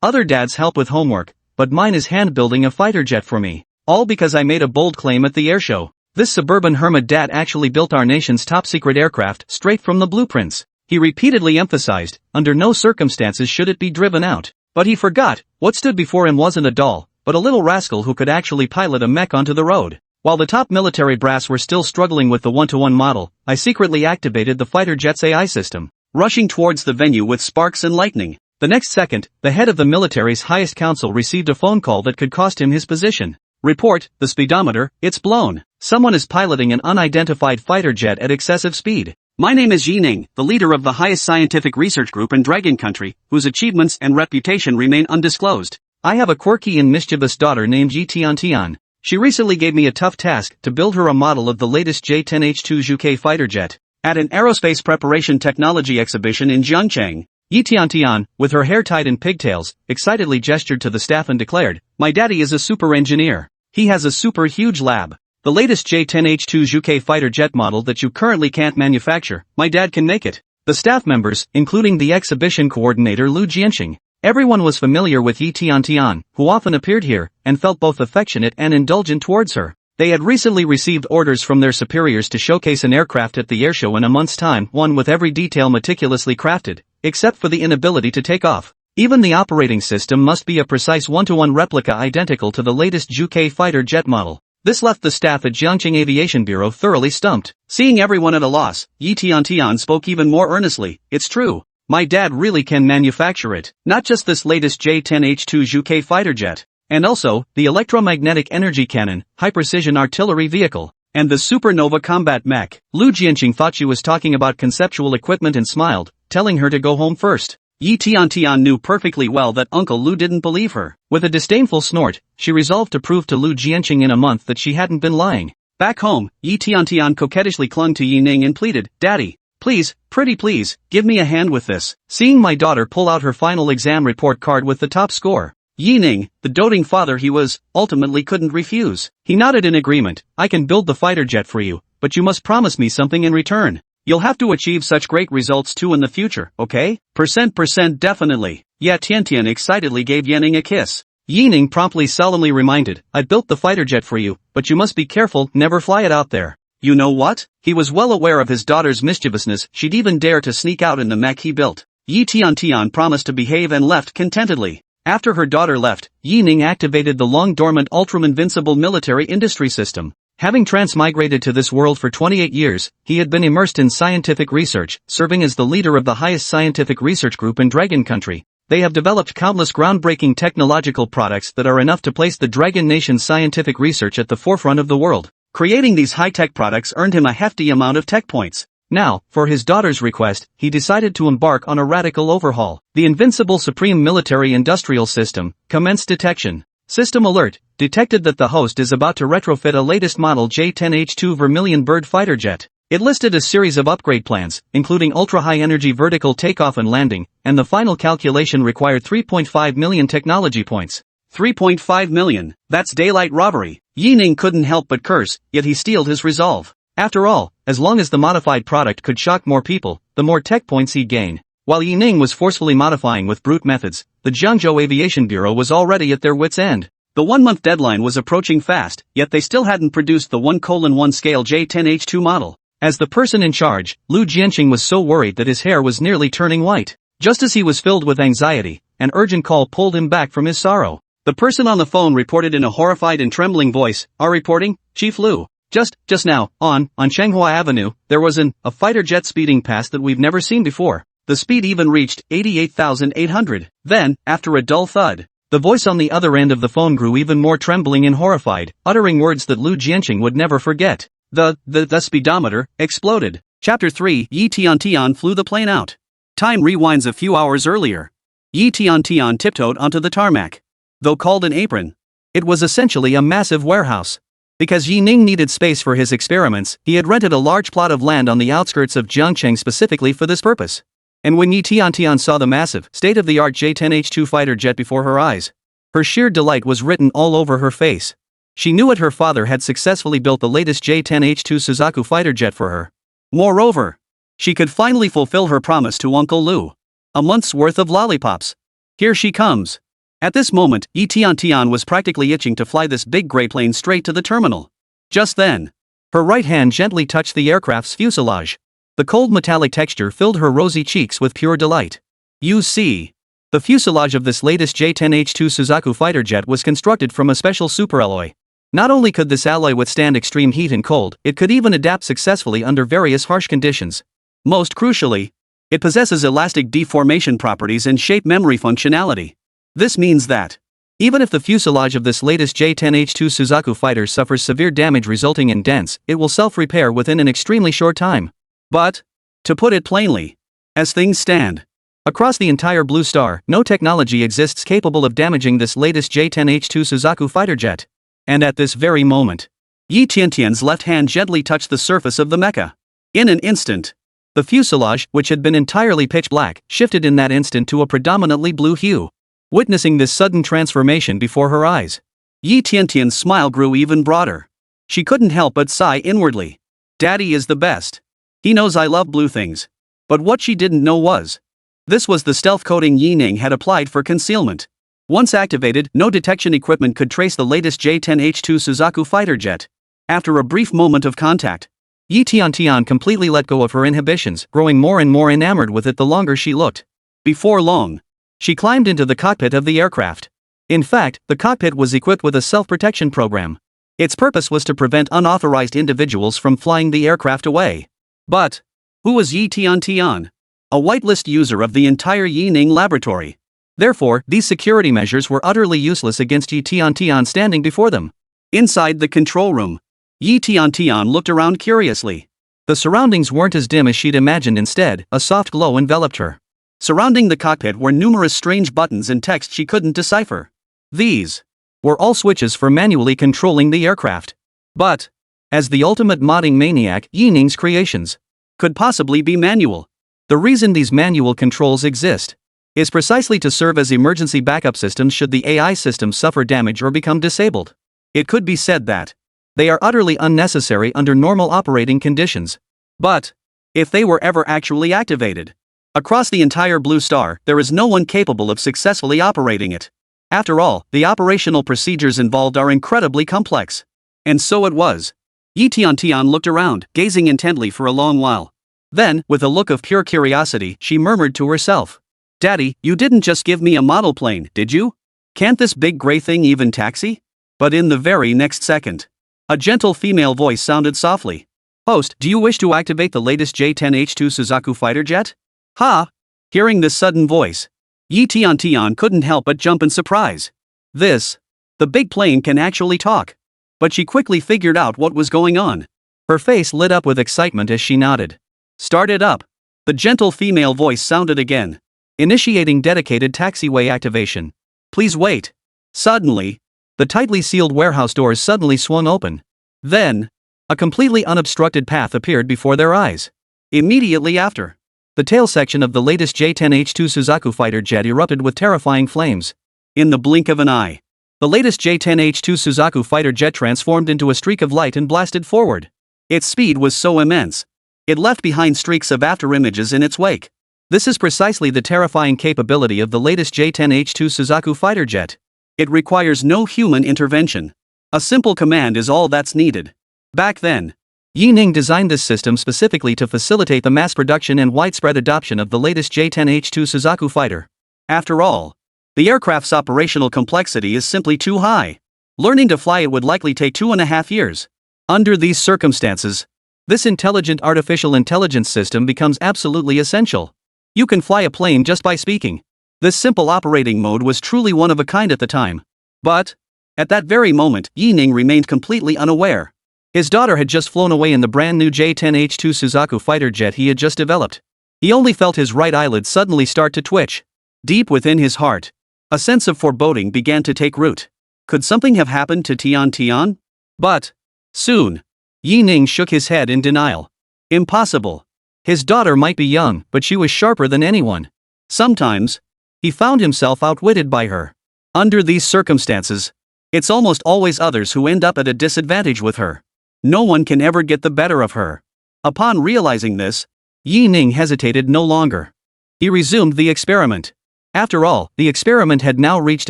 Other dads help with homework, but mine is hand-building a fighter jet for me. All because I made a bold claim at the airshow. This suburban hermit dad actually built our nation's top-secret aircraft straight from the blueprints. He repeatedly emphasized, under no circumstances should it be driven out. But he forgot, what stood before him wasn't a doll, but a little rascal who could actually pilot a mech onto the road. While the top military brass were still struggling with the one-to-one model, I secretly activated the fighter jet's AI system, rushing towards the venue with sparks and lightning. The next second, the head of the military's highest council received a phone call that could cost him his position. Report, the speedometer, it's blown. Someone is piloting an unidentified fighter jet at excessive speed. My name is Yi Ning, the leader of the highest scientific research group in Dragon Country, whose achievements and reputation remain undisclosed. I have a quirky and mischievous daughter named Yi Tian. She recently gave me a tough task to build her a model of the latest J-10H2 Zhuke fighter jet. At an aerospace preparation technology exhibition in Zhangcheng, Yi Tian, with her hair tied in pigtails, excitedly gestured to the staff and declared, "My daddy is a super engineer. He has a super huge lab. The latest J-10H2 Zhuke fighter jet model that you currently can't manufacture, my dad can make it." The staff members, including the exhibition coordinator Lu Jianxing, everyone was familiar with Yi Tian, who often appeared here, and felt both affectionate and indulgent towards her. They had recently received orders from their superiors to showcase an aircraft at the airshow in a month's time, one with every detail meticulously crafted, except for the inability to take off. Even the operating system must be a precise one-to-one replica identical to the latest Zhuke fighter jet model. This left the staff at Jiangxing Aviation Bureau thoroughly stumped. Seeing everyone at a loss, Yi Tian spoke even more earnestly, "It's true. My dad really can manufacture it. Not just this latest J-10H2 Zhuke fighter jet. And also, the electromagnetic energy cannon, high-precision artillery vehicle, and the supernova combat mech." Lu Jianxing thought she was talking about conceptual equipment and smiled, telling her to go home first. Yi Tian knew perfectly well that Uncle Lu didn't believe her. With a disdainful snort, she resolved to prove to Lu Jianxing in a month that she hadn't been lying. Back home, Yi Tian coquettishly clung to Yi Ning and pleaded, "Daddy, please, pretty please, give me a hand with this." Seeing my daughter pull out her final exam report card with the top score, Yi Ning, the doting father he was, ultimately couldn't refuse. He nodded in agreement. "I can build the fighter jet for you, but you must promise me something in return. You'll have to achieve such great results too in the future, okay? Percent definitely." Yeah, Tian excitedly gave Yanning a kiss. Yi Ning promptly solemnly reminded, "I built the fighter jet for you, but you must be careful, never fly it out there." You know what? He was well aware of his daughter's mischievousness. She'd even dare to sneak out in the mech he built. Yi Tian promised to behave and left contentedly. After her daughter left, Yi Ning activated the long-dormant ultra-invincible military industry system. Having transmigrated to this world for 28 years, he had been immersed in scientific research, serving as the leader of the highest scientific research group in Dragon Country. They have developed countless groundbreaking technological products that are enough to place the Dragon Nation's scientific research at the forefront of the world. Creating these high-tech products earned him a hefty amount of tech points. Now, for his daughter's request, he decided to embark on a radical overhaul. The Invincible Supreme Military Industrial System commenced detection. System alert, detected that the host is about to retrofit a latest model J-10H2 Vermilion bird fighter jet. It listed a series of upgrade plans, including ultra-high-energy vertical takeoff and landing, and the final calculation required 3.5 million technology points. 3.5 million, that's daylight robbery. Yi Ning couldn't help but curse, yet he steeled his resolve. After all, as long as the modified product could shock more people, the more tech points he'd gain. While Yi Ning was forcefully modifying with brute methods, the Jiangzhou Aviation Bureau was already at their wits' end. The one-month deadline was approaching fast, yet they still hadn't produced the 1:1 scale J-10H2 model. As the person in charge, Lu Jianxing was so worried that his hair was nearly turning white. Just as he was filled with anxiety, an urgent call pulled him back from his sorrow. The person on the phone reported in a horrified and trembling voice, "Our reporting, Chief Lu. Just now, on Shanghua Avenue, there was a fighter jet speeding past that we've never seen before. The speed even reached 88,800. Then, after a dull thud, the voice on the other end of the phone grew even more trembling and horrified, uttering words that Lu Jianxing would never forget. The speedometer exploded. Chapter 3. Yi Tian flew the plane out. Time rewinds a few hours earlier. Yi Tian tiptoed onto the tarmac. Though called an apron, it was essentially a massive warehouse. Because Yi Ning needed space for his experiments, he had rented a large plot of land on the outskirts of Jiangcheng specifically for this purpose. And when Yi Tian saw the massive, state-of-the-art J-10H2 fighter jet before her eyes, her sheer delight was written all over her face. She knew her father had successfully built the latest J-10H2 Suzaku fighter jet for her. Moreover, she could finally fulfill her promise to Uncle Lu. A month's worth of lollipops. Here she comes. At this moment, Yi Tian was practically itching to fly this big gray plane straight to the terminal. Just then, her right hand gently touched the aircraft's fuselage. The cold metallic texture filled her rosy cheeks with pure delight. You see, the fuselage of this latest J-10H2 Suzaku fighter jet was constructed from a special superalloy. Not only could this alloy withstand extreme heat and cold, it could even adapt successfully under various harsh conditions. Most crucially, it possesses elastic deformation properties and shape memory functionality. This means that, even if the fuselage of this latest J-10H2 Suzaku fighter suffers severe damage resulting in dents, it will self-repair within an extremely short time. But, to put it plainly, as things stand, across the entire Blue Star, no technology exists capable of damaging this latest J-10H2 Suzaku fighter jet. And at this very moment, Yi Tiantian's left hand gently touched the surface of the mecha. In an instant, the fuselage, which had been entirely pitch black, shifted in that instant to a predominantly blue hue. Witnessing this sudden transformation before her eyes, Yi Tiantian's smile grew even broader. She couldn't help but sigh inwardly. Daddy is the best. He knows I love blue things. But what she didn't know was, this was the stealth coating Yi Ning had applied for concealment. Once activated, no detection equipment could trace the latest J-10H2 Suzaku fighter jet. After a brief moment of contact, Yi Tian completely let go of her inhibitions, growing more and more enamored with it the longer she looked. Before long, she climbed into the cockpit of the aircraft. In fact, the cockpit was equipped with a self-protection program. Its purpose was to prevent unauthorized individuals from flying the aircraft away. But, who was Yi Tian? A whitelist user of the entire Yi Ning laboratory. Therefore, these security measures were utterly useless against Yi Tian standing before them. Inside the control room, Yi Tian looked around curiously. The surroundings weren't as dim as she'd imagined. Instead, a soft glow enveloped her. Surrounding the cockpit were numerous strange buttons and text she couldn't decipher. These were all switches for manually controlling the aircraft. But, as the ultimate modding maniac, Yi Ning's creations could possibly be manual. The reason these manual controls exist is precisely to serve as emergency backup systems should the AI system suffer damage or become disabled. It could be said that they are utterly unnecessary under normal operating conditions. But, if they were ever actually activated, across the entire Blue Star, there is no one capable of successfully operating it. After all, the operational procedures involved are incredibly complex. And so it was. Yi Tian looked around, gazing intently for a long while. Then, with a look of pure curiosity, she murmured to herself, Daddy, you didn't just give me a model plane, did you? Can't this big gray thing even taxi? But in the very next second, a gentle female voice sounded softly. Host, do you wish to activate the latest J-10H2 Suzaku fighter jet? Ha! Hearing this sudden voice, Yi Tian couldn't help but jump in surprise. The big plane can actually talk. But she quickly figured out what was going on. Her face lit up with excitement as she nodded. Start it up. The gentle female voice sounded again. Initiating dedicated taxiway activation. Please wait. Suddenly, the tightly sealed warehouse doors suddenly swung open. Then, a completely unobstructed path appeared before their eyes. Immediately after, the tail section of the latest J-10H2 Suzaku fighter jet erupted with terrifying flames. In the blink of an eye, the latest J-10H2 Suzaku fighter jet transformed into a streak of light and blasted forward. Its speed was so immense, it left behind streaks of afterimages in its wake. This is precisely the terrifying capability of the latest J-10H2 Suzaku fighter jet. It requires no human intervention. A simple command is all that's needed. Back then, Yi Ning designed this system specifically to facilitate the mass production and widespread adoption of the latest J-10H2 Suzaku fighter. After all, the aircraft's operational complexity is simply too high. Learning to fly it would likely take 2.5 years. Under these circumstances, this intelligent artificial intelligence system becomes absolutely essential. You can fly a plane just by speaking. This simple operating mode was truly one of a kind at the time. But, at that very moment, Yi Ning remained completely unaware. His daughter had just flown away in the brand new J-10H2 Suzaku fighter jet he had just developed. He only felt his right eyelid suddenly start to twitch. Deep within his heart, a sense of foreboding began to take root. Could something have happened to Tian? But, soon, Yi Ning shook his head in denial. Impossible. His daughter might be young, but she was sharper than anyone. Sometimes, he found himself outwitted by her. Under these circumstances, it's almost always others who end up at a disadvantage with her. No one can ever get the better of her. Upon realizing this, Yi Ning hesitated no longer. He resumed the experiment. After all, the experiment had now reached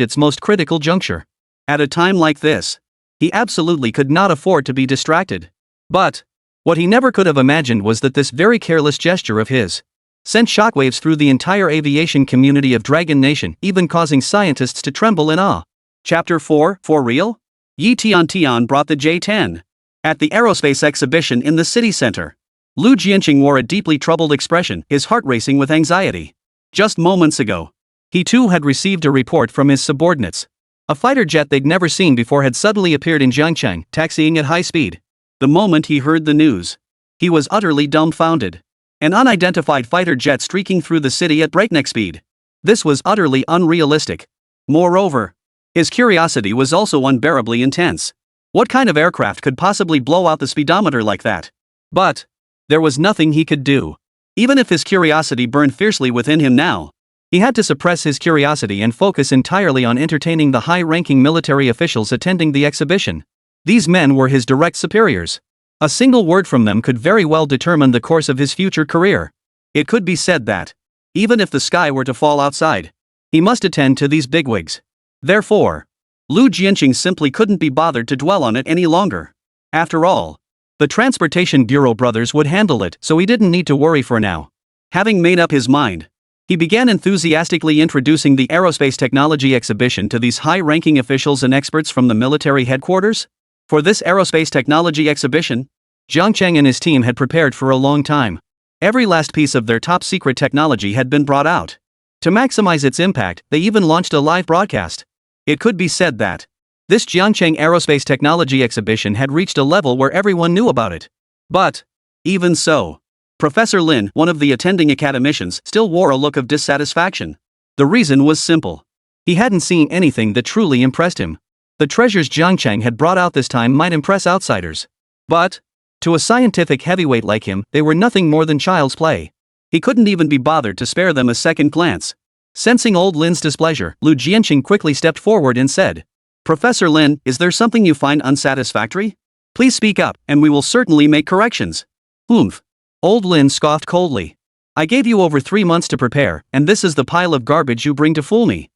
its most critical juncture. At a time like this, he absolutely could not afford to be distracted. But what he never could have imagined was that this very careless gesture of his sent shockwaves through the entire aviation community of Dragon Nation, even causing scientists to tremble in awe. Chapter 4, For Real? Yi Tian brought the J-10. At the aerospace exhibition in the city center, Lu Jianqing wore a deeply troubled expression, his heart racing with anxiety. Just moments ago, he too had received a report from his subordinates. A fighter jet they'd never seen before had suddenly appeared in Jiangcheng, taxiing at high speed. The moment he heard the news, he was utterly dumbfounded. An unidentified fighter jet streaking through the city at breakneck speed. This was utterly unrealistic. Moreover, his curiosity was also unbearably intense. What kind of aircraft could possibly blow out the speedometer like that? But there was nothing he could do. Even if his curiosity burned fiercely within him now, he had to suppress his curiosity and focus entirely on entertaining the high-ranking military officials attending the exhibition. These men were his direct superiors. A single word from them could very well determine the course of his future career. It could be said that, even if the sky were to fall outside, he must attend to these bigwigs. Therefore, Lu Jianqing simply couldn't be bothered to dwell on it any longer. After all, the Transportation Bureau brothers would handle it, so he didn't need to worry for now. Having made up his mind, he began enthusiastically introducing the Aerospace Technology Exhibition to these high-ranking officials and experts from the military headquarters. For this Aerospace Technology Exhibition, Jiang Cheng and his team had prepared for a long time. Every last piece of their top-secret technology had been brought out. To maximize its impact, they even launched a live broadcast. It could be said that this Jiangcheng Aerospace Technology Exhibition had reached a level where everyone knew about it. But even so, Professor Lin, one of the attending academicians, still wore a look of dissatisfaction. The reason was simple. He hadn't seen anything that truly impressed him. The treasures Jiangcheng had brought out this time might impress outsiders. But to a scientific heavyweight like him, they were nothing more than child's play. He couldn't even be bothered to spare them a second glance. Sensing old Lin's displeasure, Lu Jianqing quickly stepped forward and said, "Professor Lin, is there something you find unsatisfactory? Please speak up, and we will certainly make corrections." "Oomph." Old Lin scoffed coldly. "I gave you over 3 months to prepare, and this is the pile of garbage you bring to fool me."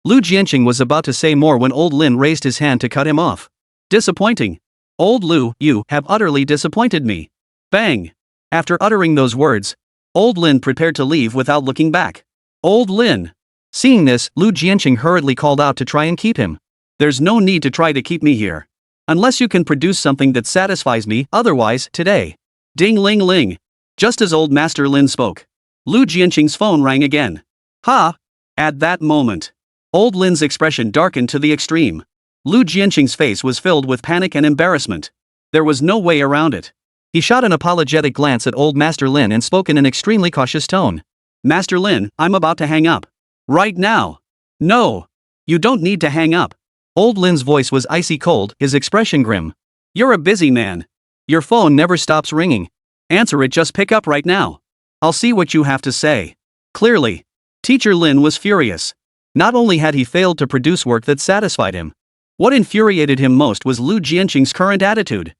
Lu Jianqing was about to say more when old Lin raised his hand to cut him off. "Disappointing. Old Lu, you have utterly disappointed me." Bang! After uttering those words, old Lin prepared to leave without looking back. "Old Lin!" Seeing this, Lu Jianqing hurriedly called out to try and keep him. "There's no need to try to keep me here. Unless you can produce something that satisfies me, otherwise, today." Ding-ling-ling. Just as old Master Lin spoke, Lu Jianqing's phone rang again. Ha! At that moment, old Lin's expression darkened to the extreme. Lu Jianqing's face was filled with panic and embarrassment. There was no way around it. He shot an apologetic glance at old Master Lin and spoke in an extremely cautious tone. "Master Lin, I'm about to hang up. Right now." "No. You don't need to hang up." Old Lin's voice was icy cold, his expression grim. "You're a busy man. Your phone never stops ringing. Answer it, just pick up right now. I'll see what you have to say." Clearly, Teacher Lin was furious. Not only had he failed to produce work that satisfied him, what infuriated him most was Lu Jianqing's current attitude.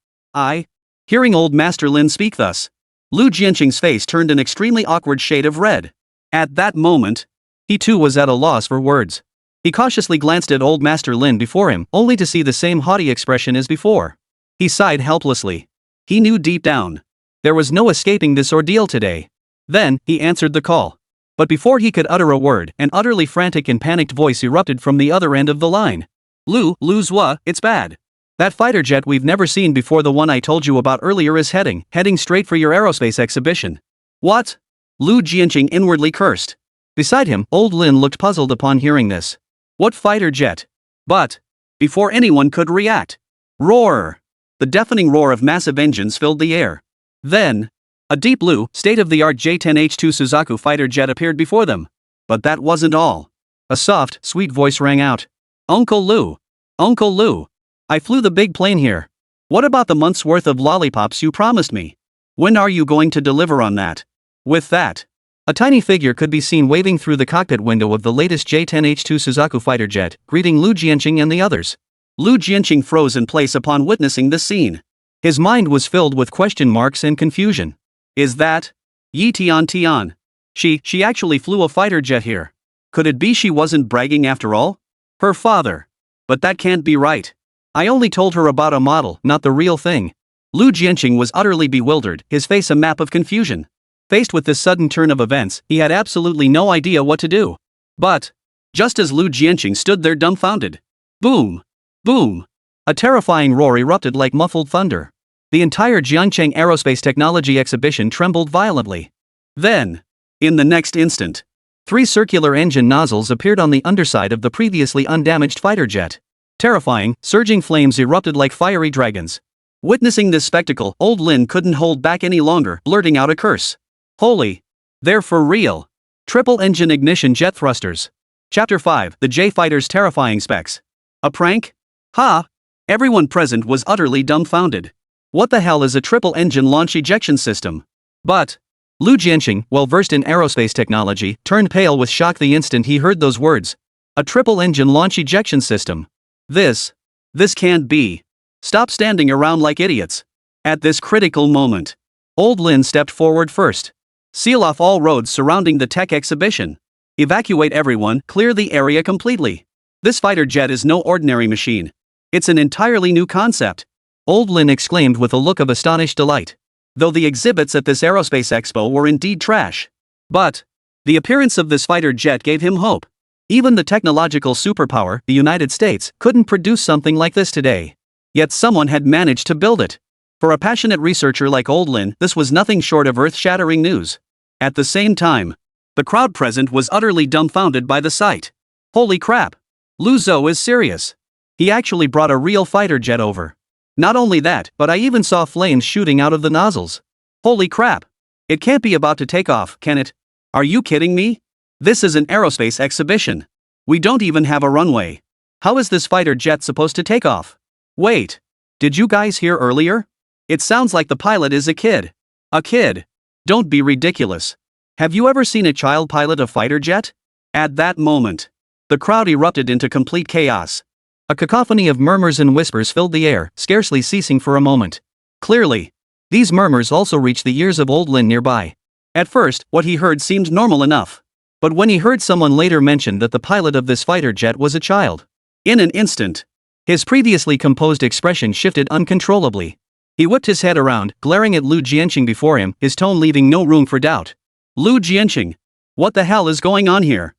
Hearing old Master Lin speak thus, Lu Jianqing's face turned an extremely awkward shade of red. At that moment, he too was at a loss for words. He cautiously glanced at old Master Lin before him, only to see the same haughty expression as before. He sighed helplessly. He knew deep down, there was no escaping this ordeal today. Then, he answered the call. But before he could utter a word, an utterly frantic and panicked voice erupted from the other end of the line. Lu Zhua, it's bad. That fighter jet we've never seen before, the one I told you about earlier, is heading straight for your aerospace exhibition." "What?" Lu Jianqing inwardly cursed. Beside him, old Lin looked puzzled upon hearing this. "What fighter jet?" But before anyone could react, roar! The deafening roar of massive engines filled the air. Then, a deep blue, state-of-the-art J-10H2 Suzaku fighter jet appeared before them. But that wasn't all. A soft, sweet voice rang out. "Uncle Lu! Uncle Lu! I flew the big plane here. What about the month's worth of lollipops you promised me? When are you going to deliver on that?" With that, a tiny figure could be seen waving through the cockpit window of the latest J-10H2 Suzaku fighter jet, greeting Lu Jianqing and the others. Lu Jianqing froze in place upon witnessing this scene. His mind was filled with question marks and confusion. Is that Yi Tian? She actually flew a fighter jet here. Could it be she wasn't bragging after all? Her father. But that can't be right. I only told her about a model, not the real thing. Lu Jianqing was utterly bewildered, his face a map of confusion. Faced with this sudden turn of events, he had absolutely no idea what to do. But, just as Lu Jianqing stood there dumbfounded, boom! Boom! A terrifying roar erupted like muffled thunder. The entire Jiangcheng Aerospace Technology exhibition trembled violently. Then, in the next instant, 3 circular engine nozzles appeared on the underside of the previously undamaged fighter jet. Terrifying, surging flames erupted like fiery dragons. Witnessing this spectacle, old Lin couldn't hold back any longer, blurting out a curse. Holy! They're for real! Triple engine ignition jet thrusters. Chapter 5, The J Fighter's Terrifying Specs. A prank? Ha! Everyone present was utterly dumbfounded. What the hell is a triple engine launch ejection system? But Lu Jianqing, well versed in aerospace technology, turned pale with shock the instant he heard those words. A triple engine launch ejection system. This can't be. Stop standing around like idiots. At this critical moment, old Lin stepped forward first. Seal off all roads surrounding the tech exhibition. Evacuate everyone, clear the area completely. This fighter jet is no ordinary machine. It's an entirely new concept. Old Lin exclaimed with a look of astonished delight. Though the exhibits at this aerospace expo were indeed trash. But the appearance of this fighter jet gave him hope. Even the technological superpower, the United States, couldn't produce something like this today. Yet someone had managed to build it. For a passionate researcher like old Lin, this was nothing short of earth-shattering news. At the same time, the crowd present was utterly dumbfounded by the sight. Holy crap! Lu Zhou is serious. He actually brought a real fighter jet over. Not only that, but I even saw flames shooting out of the nozzles. Holy crap! It can't be about to take off, can it? Are you kidding me? This is an aerospace exhibition. We don't even have a runway. How is this fighter jet supposed to take off? Wait. Did you guys hear earlier? It sounds like the pilot is a kid. A kid? Don't be ridiculous. Have you ever seen a child pilot a fighter jet? At that moment, the crowd erupted into complete chaos. A cacophony of murmurs and whispers filled the air, scarcely ceasing for a moment. Clearly, these murmurs also reached the ears of old Lin nearby. At first, what he heard seemed normal enough. But when he heard someone later mention that the pilot of this fighter jet was a child, in an instant, his previously composed expression shifted uncontrollably. He whipped his head around, glaring at Lu Jianqing before him, his tone leaving no room for doubt. Lu Jianqing. What the hell is going on here?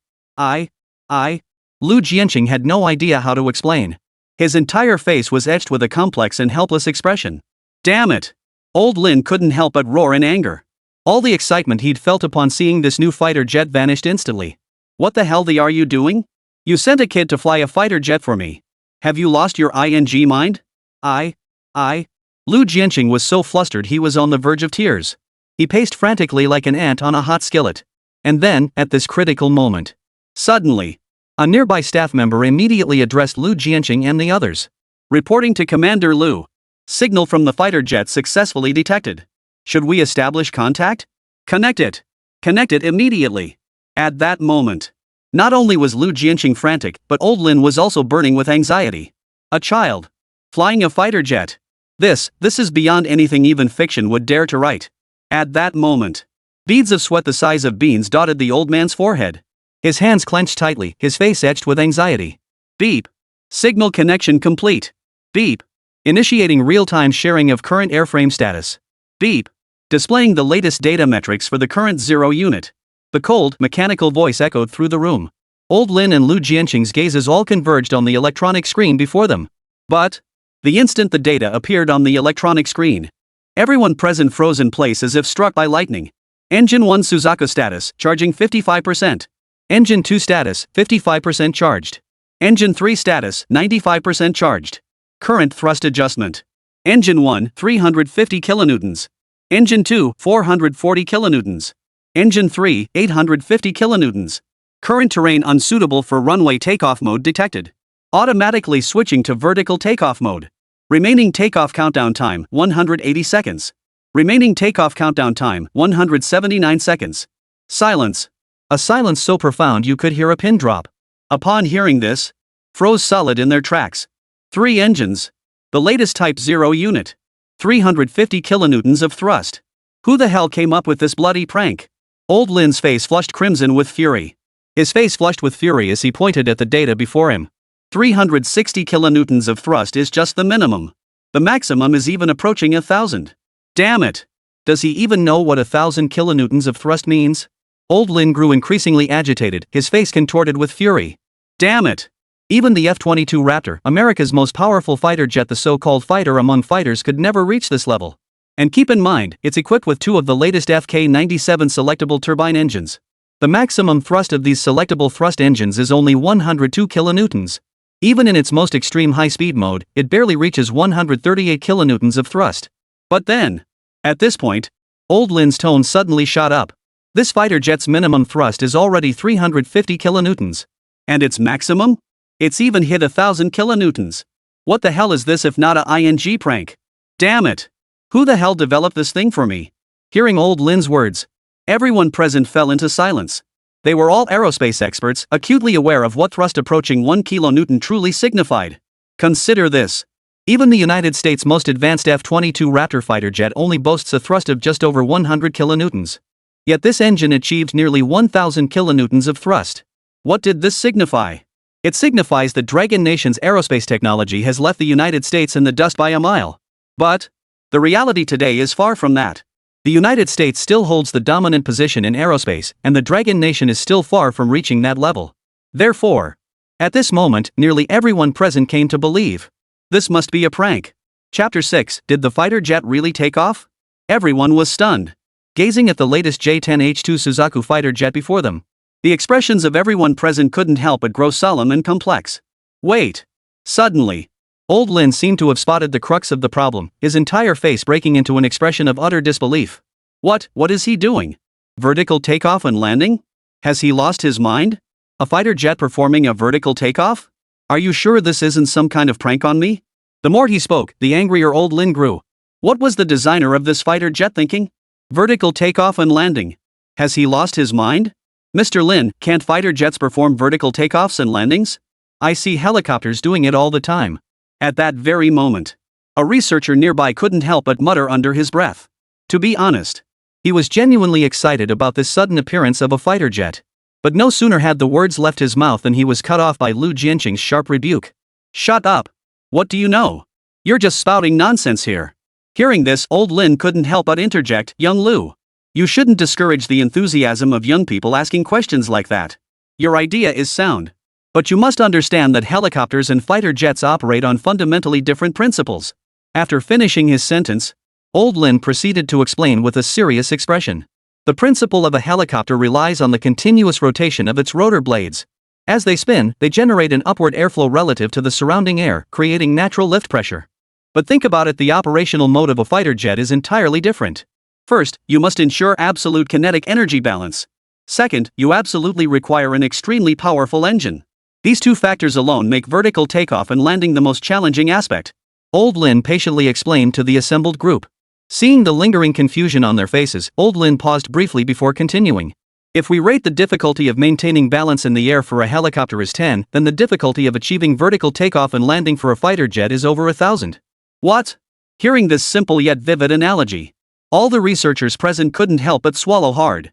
Lu Jianqing had no idea how to explain. His entire face was etched with a complex and helpless expression. Damn it! Old Lin couldn't help but roar in anger. All the excitement he'd felt upon seeing this new fighter jet vanished instantly. What the hell are you doing? You sent a kid to fly a fighter jet for me. Have you lost your mind? Lu Jianqing was so flustered he was on the verge of tears. He paced frantically like an ant on a hot skillet. And then, at this critical moment, suddenly, a nearby staff member immediately addressed Lu Jianqing and the others. Reporting to Commander Lu. Signal from the fighter jet successfully detected. Should we establish contact? Connect it. Connect it immediately. At that moment, not only was Lu Jianqing frantic, but old Lin was also burning with anxiety. A child. Flying a fighter jet. This is beyond anything even fiction would dare to write. At that moment, beads of sweat the size of beans dotted the old man's forehead. His hands clenched tightly, his face etched with anxiety. Beep. Signal connection complete. Beep. Initiating real-time sharing of current airframe status. Beep. Displaying the latest data metrics for the current 0 unit. The cold, mechanical voice echoed through the room. Old Lin and Lu Jianqing's gazes all converged on the electronic screen before them. But the instant the data appeared on the electronic screen, everyone present froze in place as if struck by lightning. Engine 1 Suzaku status, charging 55%. Engine 2 status, 55% charged. Engine 3 status, 95% charged. Current thrust adjustment. Engine 1, 350 kilonewtons. Engine 2, 440 kilonewtons. Engine 3, 850 kilonewtons. Current terrain unsuitable for runway takeoff mode detected. Automatically switching to vertical takeoff mode. Remaining takeoff countdown time, 180 seconds. Remaining takeoff countdown time, 179 seconds. Silence. A silence so profound you could hear a pin drop. Upon hearing this, froze solid in their tracks. 3 engines. The latest Type 0 unit. 350 kilonewtons of thrust. Who the hell came up with this bloody prank? Old Lin's face flushed crimson with fury. His face flushed with fury as he pointed at the data before him. 360 kilonewtons of thrust is just the minimum. The maximum is even approaching 1,000. Damn it! Does he even know what 1,000 kilonewtons of thrust means? Old Lin grew increasingly agitated, his face contorted with fury. Damn it! Even the F-22 Raptor, America's most powerful fighter jet, the so-called fighter among fighters, could never reach this level. And keep in mind, it's equipped with 2 of the latest FK-97 selectable turbine engines. The maximum thrust of these selectable thrust engines is only 102 kilonewtons. Even in its most extreme high-speed mode, it barely reaches 138 kilonewtons of thrust. But then, at this point, Old Lin's tone suddenly shot up. This fighter jet's minimum thrust is already 350 kilonewtons. And its maximum? It's even hit 1,000 kilonewtons. What the hell is this if not a ING prank? Damn it! Who the hell developed this thing for me? Hearing Old Lin's words, everyone present fell into silence. They were all aerospace experts, acutely aware of what thrust approaching 1 kilonewton truly signified. Consider this. Even the United States' most advanced F-22 Raptor fighter jet only boasts a thrust of just over 100 kilonewtons. Yet this engine achieved nearly 1,000 kilonewtons of thrust. What did this signify? It signifies that Dragon Nation's aerospace technology has left the United States in the dust by a mile. But the reality today is far from that. The United States still holds the dominant position in aerospace, and the Dragon Nation is still far from reaching that level. Therefore, at this moment, nearly everyone present came to believe this must be a prank. Chapter 6. Did the fighter jet really take off? Everyone was stunned, gazing at the latest J-10H2 Suzaku fighter jet before them. The expressions of everyone present couldn't help but grow solemn and complex. Wait. Suddenly, Old Lin seemed to have spotted the crux of the problem, his entire face breaking into an expression of utter disbelief. What is he doing? Vertical takeoff and landing? Has he lost his mind? A fighter jet performing a vertical takeoff? Are you sure this isn't some kind of prank on me? The more he spoke, the angrier Old Lin grew. What was the designer of this fighter jet thinking? Vertical takeoff and landing. Has he lost his mind? Mr. Lin, can't fighter jets perform vertical takeoffs and landings? I see helicopters doing it all the time. At that very moment, a researcher nearby couldn't help but mutter under his breath. To be honest, he was genuinely excited about this sudden appearance of a fighter jet. But no sooner had the words left his mouth than he was cut off by Lu Jianqing's sharp rebuke. Shut up! What do you know? You're just spouting nonsense here. Hearing this, Old Lin couldn't help but interject, Young Lu. You shouldn't discourage the enthusiasm of young people asking questions like that. Your idea is sound. But you must understand that helicopters and fighter jets operate on fundamentally different principles. After finishing his sentence, Old Lin proceeded to explain with a serious expression. The principle of a helicopter relies on the continuous rotation of its rotor blades. As they spin, they generate an upward airflow relative to the surrounding air, creating natural lift pressure. But think about it, the operational mode of a fighter jet is entirely different. First, you must ensure absolute kinetic energy balance. Second, you absolutely require an extremely powerful engine. These two factors alone make vertical takeoff and landing the most challenging aspect. Old Lin patiently explained to the assembled group. Seeing the lingering confusion on their faces, Old Lin paused briefly before continuing. If we rate the difficulty of maintaining balance in the air for a helicopter as 10, then the difficulty of achieving vertical takeoff and landing for a fighter jet is over 1,000. What? Hearing this simple yet vivid analogy, all the researchers present couldn't help but swallow hard.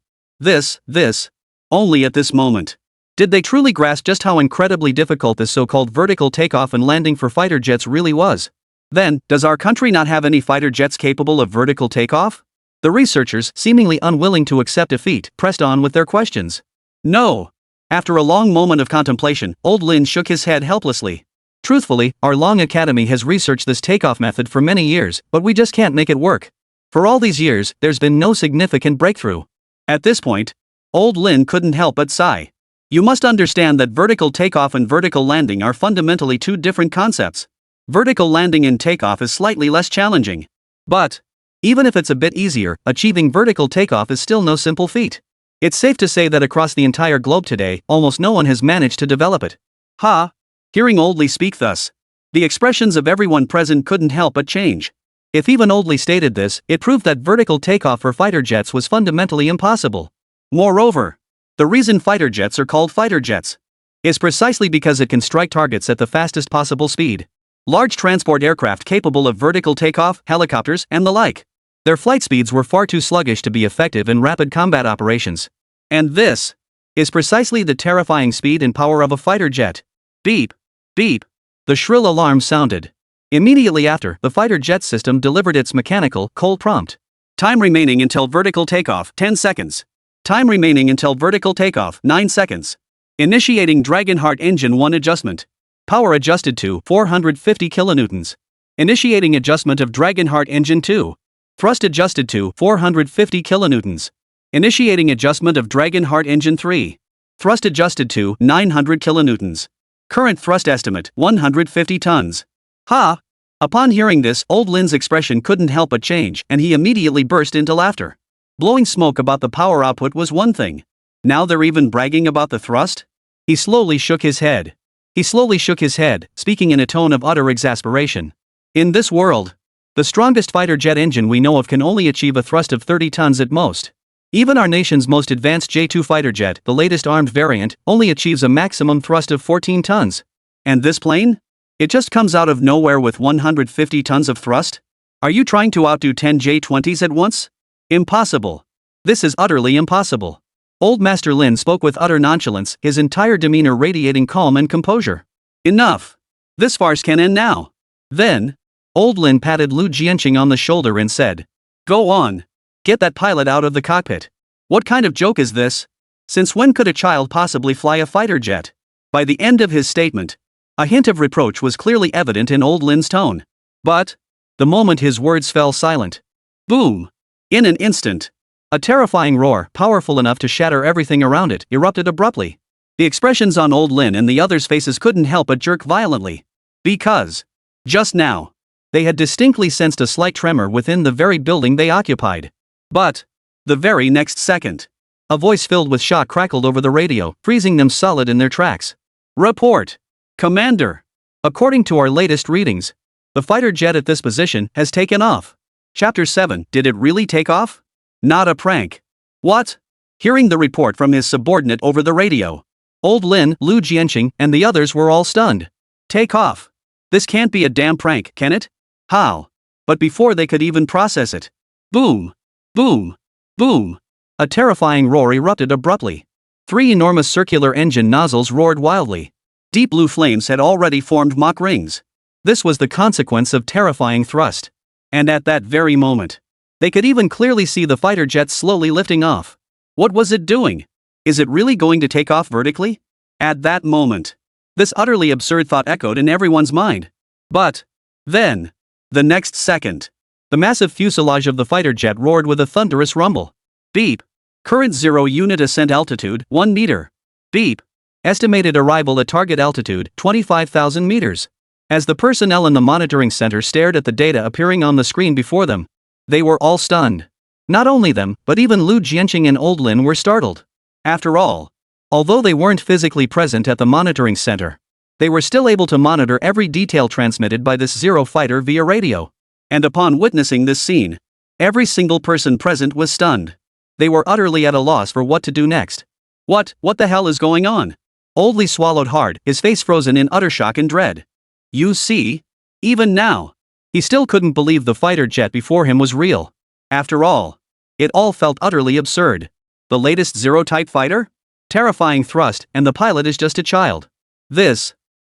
Only at this moment did they truly grasp just how incredibly difficult this so-called vertical takeoff and landing for fighter jets really was. Then, does our country not have any fighter jets capable of vertical takeoff? The researchers, seemingly unwilling to accept defeat, pressed on with their questions. No. After a long moment of contemplation, Old Lin shook his head helplessly. Truthfully, our Long Academy has researched this takeoff method for many years, but we just can't make it work. For all these years, there's been no significant breakthrough. At this point, Old Lin couldn't help but sigh. You must understand that vertical takeoff and vertical landing are fundamentally two different concepts. Vertical landing and takeoff is slightly less challenging. But even if it's a bit easier, achieving vertical takeoff is still no simple feat. It's safe to say that across the entire globe today, almost no one has managed to develop it. Ha! Hearing Old Li speak thus, the expressions of everyone present couldn't help but change. If even Old Li stated this, it proved that vertical takeoff for fighter jets was fundamentally impossible. Moreover, the reason fighter jets are called fighter jets is precisely because it can strike targets at the fastest possible speed. Large transport aircraft capable of vertical takeoff, helicopters, and the like. Their flight speeds were far too sluggish to be effective in rapid combat operations. And this is precisely the terrifying speed and power of a fighter jet. Beep, beep. The shrill alarm sounded. Immediately after, the fighter jet system delivered its mechanical call prompt. Time remaining until vertical takeoff, 10 seconds. Time remaining until vertical takeoff, 9 seconds. Initiating Dragonheart Engine 1 adjustment. Power adjusted to 450 kilonewtons. Initiating adjustment of Dragonheart Engine 2. Thrust adjusted to 450 kilonewtons. Initiating adjustment of Dragonheart Engine 3. Thrust adjusted to 900 kilonewtons. Current thrust estimate 150 tons. Ha! Upon hearing this, old Lin's expression couldn't help but change, and he immediately burst into laughter. Blowing smoke about the power output was one thing. Now they're even bragging about the thrust? He slowly shook his head. Speaking in a tone of utter exasperation. In this world, the strongest fighter jet engine we know of can only achieve a thrust of 30 tons at most. Even our nation's most advanced J-2 fighter jet, the latest armed variant, only achieves a maximum thrust of 14 tons. And this plane? It just comes out of nowhere with 150 tons of thrust? Are you trying to outdo 10 J-20s at once? Impossible. This is utterly impossible. Old Master Lin spoke with utter nonchalance, his entire demeanor radiating calm and composure. Enough. This farce can end now. Then, old Lin patted Lu Jianqing on the shoulder and said, "Go on. Get that pilot out of the cockpit. What kind of joke is this? Since when could a child possibly fly a fighter jet?" By the end of his statement, a hint of reproach was clearly evident in old Lin's tone. But, the moment his words fell silent, boom! In an instant, a terrifying roar, powerful enough to shatter everything around it, erupted abruptly. The expressions on old Lin and the others' faces couldn't help but jerk violently. Because, just now, they had distinctly sensed a slight tremor within the very building they occupied. But, the very next second, a voice filled with shock crackled over the radio, freezing them solid in their tracks. "Report! Commander! According to our latest readings, the fighter jet at this position has taken off." Chapter 7. Did it really take off? Not a prank. What? Hearing the report from his subordinate over the radio, old Lin, Lu Jianqing, and the others were all stunned. Take off? This can't be a damn prank, can it? How? But before they could even process it, boom! Boom! Boom! A terrifying roar erupted abruptly. 3 enormous circular engine nozzles roared wildly. Deep blue flames had already formed mock rings. This was the consequence of terrifying thrust. And at that very moment, they could even clearly see the fighter jet slowly lifting off. What was it doing? Is it really going to take off vertically? At that moment, this utterly absurd thought echoed in everyone's mind. But, then, the next second, the massive fuselage of the fighter jet roared with a thunderous rumble. Beep. Current 0 unit ascent altitude, 1 meter. Beep. Estimated arrival at target altitude, 25,000 meters. As the personnel in the monitoring center stared at the data appearing on the screen before them, they were all stunned. Not only them, but even Lu Jianqing and old Lin were startled. After all, although they weren't physically present at the monitoring center, they were still able to monitor every detail transmitted by this Zero fighter via radio. And upon witnessing this scene, every single person present was stunned. They were utterly at a loss for what to do next. What the hell is going on? Old Li swallowed hard, his face frozen in utter shock and dread. You see? Even now, he still couldn't believe the fighter jet before him was real. After all, it all felt utterly absurd. The latest Zero-type fighter? Terrifying thrust, and the pilot is just a child.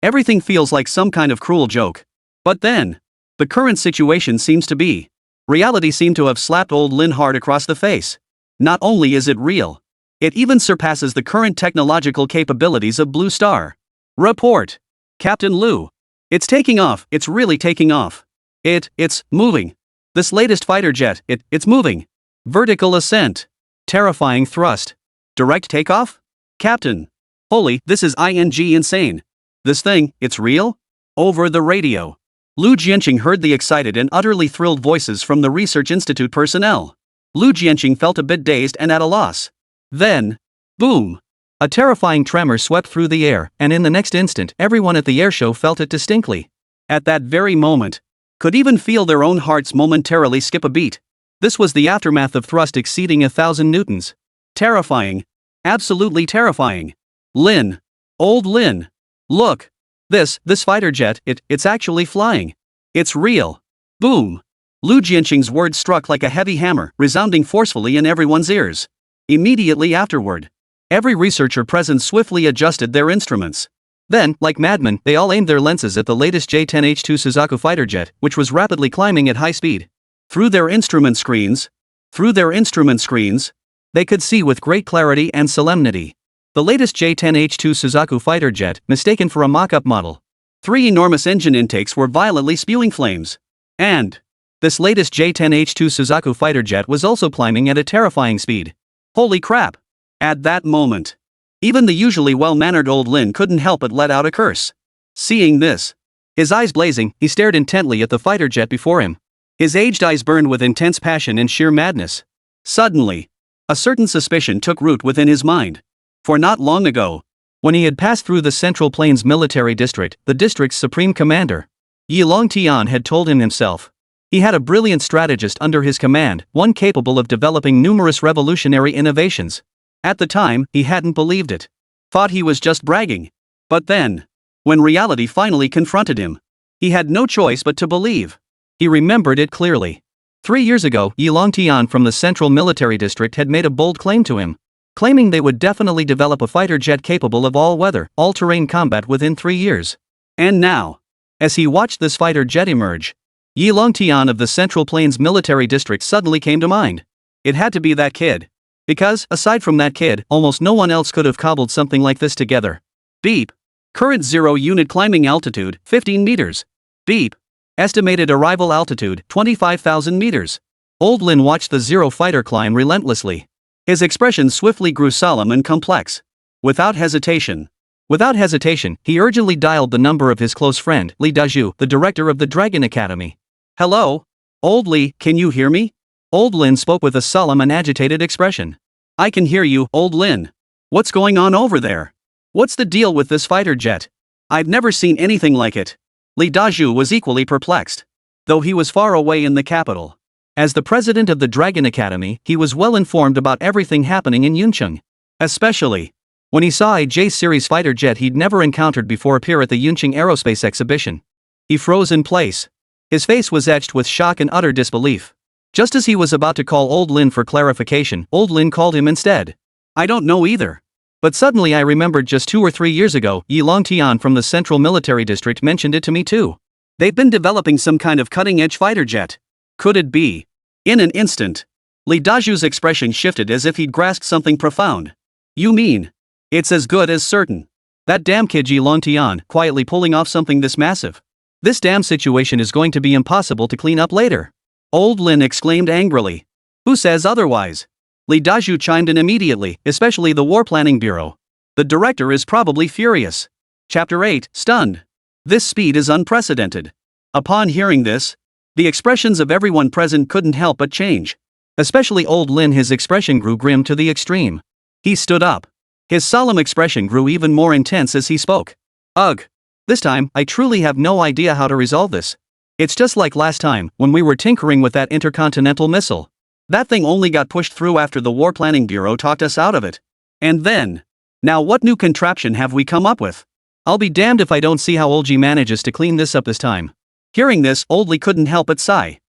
Everything feels like some kind of cruel joke. But then, the current situation seems to be. Reality seemed to have slapped old Lin hard across the face. Not only is it real, it even surpasses the current technological capabilities of Blue Star. Report. Captain Lu. It's taking off, it's really taking off. It's moving. This latest fighter jet, it's moving. Vertical ascent. Terrifying thrust. Direct takeoff? Captain. Holy, this is insane. This thing, it's real? Over the radio, Lu Jianqing heard the excited and utterly thrilled voices from the Research Institute personnel. Lu Jianqing felt a bit dazed and at a loss. Then, boom! A terrifying tremor swept through the air, and in the next instant, everyone at the airshow felt it distinctly. At that very moment, could even feel their own hearts momentarily skip a beat. This was the aftermath of thrust exceeding 1,000 newtons. Terrifying. Absolutely terrifying. Lin. Old Lin. Look. This fighter jet, it's actually flying. It's real. Boom. Lu Jianqing's words struck like a heavy hammer, resounding forcefully in everyone's ears. Immediately afterward, Every researcher present swiftly adjusted their instruments. Then, like madmen, they all aimed their lenses at the latest J-10H2 Suzaku fighter jet, which was rapidly climbing at high speed. Through their instrument screens, they could see with great clarity and solemnity. The latest J-10H2 Suzaku fighter jet, mistaken for a mock-up model. 3 enormous engine intakes were violently spewing flames. And this latest J-10H2 Suzaku fighter jet was also climbing at a terrifying speed. Holy crap! At that moment, even the usually well-mannered old Lin couldn't help but let out a curse. Seeing this, his eyes blazing, he stared intently at the fighter jet before him. His aged eyes burned with intense passion and sheer madness. Suddenly, a certain suspicion took root within his mind. For not long ago, when he had passed through the Central Plains Military District, the district's supreme commander, Yilong Tian, had told him himself. He had a brilliant strategist under his command, one capable of developing numerous revolutionary innovations. At the time, he hadn't believed it. Thought he was just bragging. But then, when reality finally confronted him, he had no choice but to believe. He remembered it clearly. 3 years ago, Yilong Tian from the Central Military District had made a bold claim to him, claiming they would definitely develop a fighter jet capable of all-weather, all-terrain combat within 3 years. And now, as he watched this fighter jet emerge, Yilong Tian of the Central Plains Military District suddenly came to mind. It had to be that kid. Because, aside from that kid, almost no one else could have cobbled something like this together. Beep. Current 0 unit climbing altitude, 15 meters. Beep. Estimated arrival altitude, 25,000 meters. Old Lin watched the Zero fighter climb relentlessly. His expression swiftly grew solemn and complex. Without hesitation, he urgently dialed the number of his close friend, Li Daju, the director of the Dragon Academy. Hello? Old Li, can you hear me? Old Lin spoke with a solemn and agitated expression. I can hear you, Old Lin. What's going on over there? What's the deal with this fighter jet? I've never seen anything like it. Li Daju was equally perplexed, though he was far away in the capital. As the president of the Dragon Academy, he was well informed about everything happening in Yuncheng. Especially when he saw a J-series fighter jet he'd never encountered before appear at the Yuncheng Aerospace Exhibition. He froze in place. His face was etched with shock and utter disbelief. Just as he was about to call Old Lin for clarification, Old Lin called him instead. I don't know either. But suddenly I remembered just 2 or 3 years ago, Yilong Tian from the Central Military District mentioned it to me too. They've been developing some kind of cutting-edge fighter jet. Could it be? In an instant, Li Daju's expression shifted as if he'd grasped something profound. You mean? It's as good as certain. That damn kid Yilong Tian, quietly pulling off something this massive. This damn situation is going to be impossible to clean up later. Old Lin exclaimed angrily. Who says otherwise? Li Daju chimed in immediately, especially the War Planning Bureau. The director is probably furious. Chapter 8, Stunned. This speed is unprecedented. Upon hearing this, the expressions of everyone present couldn't help but change. Especially Old Lin, his expression grew grim to the extreme. He stood up. His solemn expression grew even more intense as he spoke. Ugh. This time, I truly have no idea how to resolve this. It's just like last time, when we were tinkering with that intercontinental missile. That thing only got pushed through after the War Planning Bureau talked us out of it. And then, now what new contraption have we come up with? I'll be damned if I don't see how Old G manages to clean this up this time. Hearing this, Old Li couldn't help but sigh.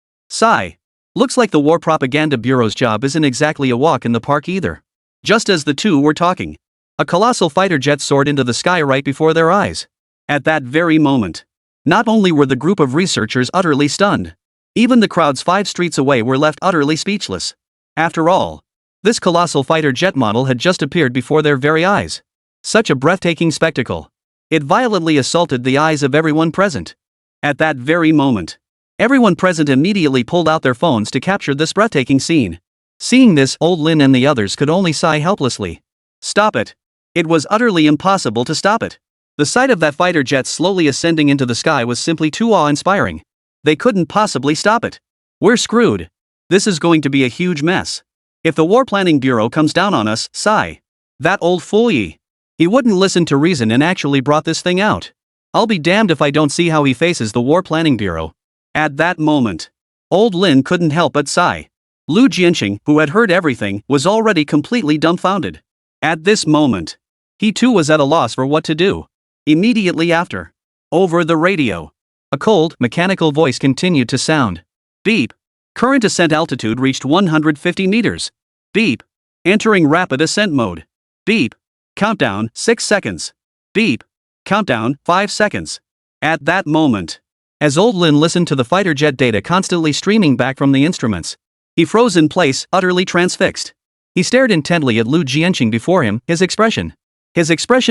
Looks like the War Propaganda Bureau's job isn't exactly a walk in the park either. Just as the two were talking, a colossal fighter jet soared into the sky right before their eyes. At that very moment, not only were the group of researchers utterly stunned, even the crowds 5 streets away were left utterly speechless. After all, this colossal fighter jet model had just appeared before their very eyes. Such a breathtaking spectacle. It violently assaulted the eyes of everyone present. At that very moment, everyone present immediately pulled out their phones to capture this breathtaking scene. Seeing this, Old Lin and the others could only sigh helplessly. Stop it. It was utterly impossible to stop it. The sight of that fighter jet slowly ascending into the sky was simply too awe-inspiring. They couldn't possibly stop it. We're screwed. This is going to be a huge mess. If the War Planning Bureau comes down on us, sigh. That old fool he wouldn't listen to reason and actually brought this thing out. I'll be damned if I don't see how he faces the War Planning Bureau. At that moment, Old Lin couldn't help but sigh. Lu Jianqing, who had heard everything, was already completely dumbfounded. At this moment, he too was at a loss for what to do. Immediately after, over the radio, a cold, mechanical voice continued to sound. Beep. Current ascent altitude reached 150 meters. Beep. Entering rapid ascent mode. Beep. Countdown, 6 seconds. Beep. Countdown, 5 seconds. At that moment, As old Lin listened to the fighter jet data constantly streaming back from the instruments, he froze in place, utterly transfixed. he stared intently at Lu Jianqing before him, his expression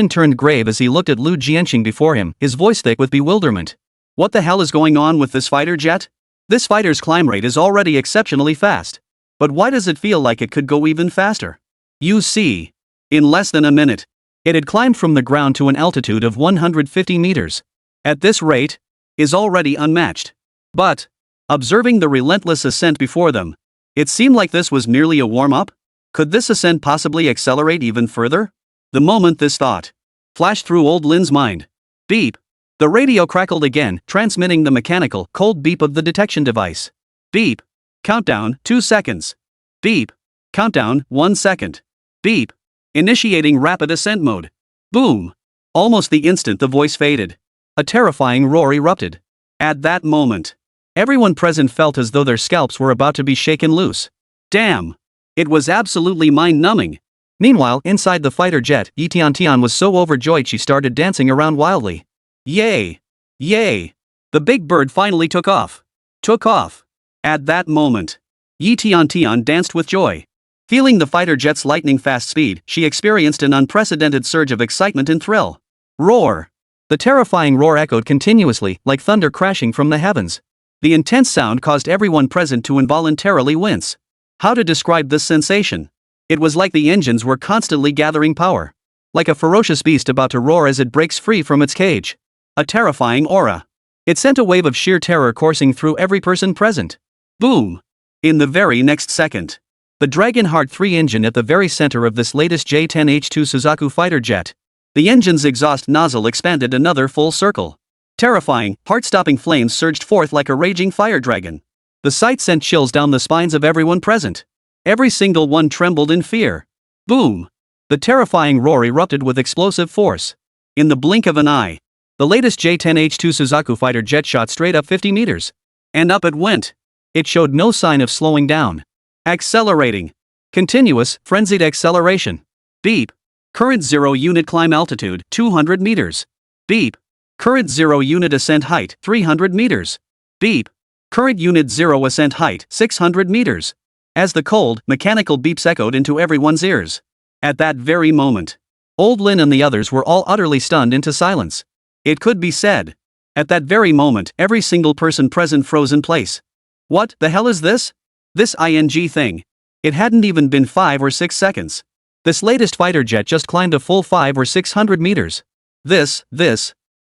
turned grave as he looked at Lu Jianqing before him, his voice thick with bewilderment. What the hell is going on with this fighter jet? This fighter's climb rate is already exceptionally fast. But why does it feel like it could go even faster? You see. In less than a minute, it had climbed from the ground to an altitude of 150 meters. At this rate, is already unmatched. But, observing the relentless ascent before them, it seemed like this was merely a warm-up. Could this ascent possibly accelerate even further? The moment this thought flashed through old Lin's mind. Beep. The radio crackled again, transmitting the mechanical, cold beep of the detection device. Beep. Countdown, 2 seconds. Beep. Countdown, 1 second. Beep. Initiating rapid ascent mode. Boom. Almost the instant the voice faded, a terrifying roar erupted. At that moment, everyone present felt as though their scalps were about to be shaken loose. Damn. It was absolutely mind-numbing. Meanwhile, inside the fighter jet, Yi Tiantian was so overjoyed she started dancing around wildly. Yay! Yay! The big bird finally took off. Took off. At that moment, Yi Tiantian danced with joy. Feeling the fighter jet's lightning-fast speed, she experienced an unprecedented surge of excitement and thrill. Roar! The terrifying roar echoed continuously, like thunder crashing from the heavens. The intense sound caused everyone present to involuntarily wince. How to describe this sensation? It was like the engines were constantly gathering power. Like a ferocious beast about to roar as it breaks free from its cage. A terrifying aura. It sent a wave of sheer terror coursing through every person present. Boom! In the very next second, the Dragon Heart 3 engine at the very center of this latest J-10H2 Suzaku fighter jet. The engine's exhaust nozzle expanded another full circle. Terrifying, heart-stopping flames surged forth like a raging fire dragon. The sight sent chills down the spines of everyone present. Every single one trembled in fear. Boom! The terrifying roar erupted with explosive force. In the blink of an eye, the latest J-10H2 Suzaku fighter jet shot straight up 50 meters. And up it went. It showed no sign of slowing down. Accelerating. Continuous, frenzied acceleration. Beep. Current 0 unit climb altitude, 200 meters. Beep. Current 0 unit ascent height, 300 meters. Beep. Current unit 0 ascent height, 600 meters. As the cold, mechanical beeps echoed into everyone's ears. At that very moment, old Lin and the others were all utterly stunned into silence. It could be said. At that very moment, every single person present froze in place. What the hell is this? This ing thing. It hadn't even been 5 or 6 seconds. This latest fighter jet just climbed a full 500 or 600 meters. This.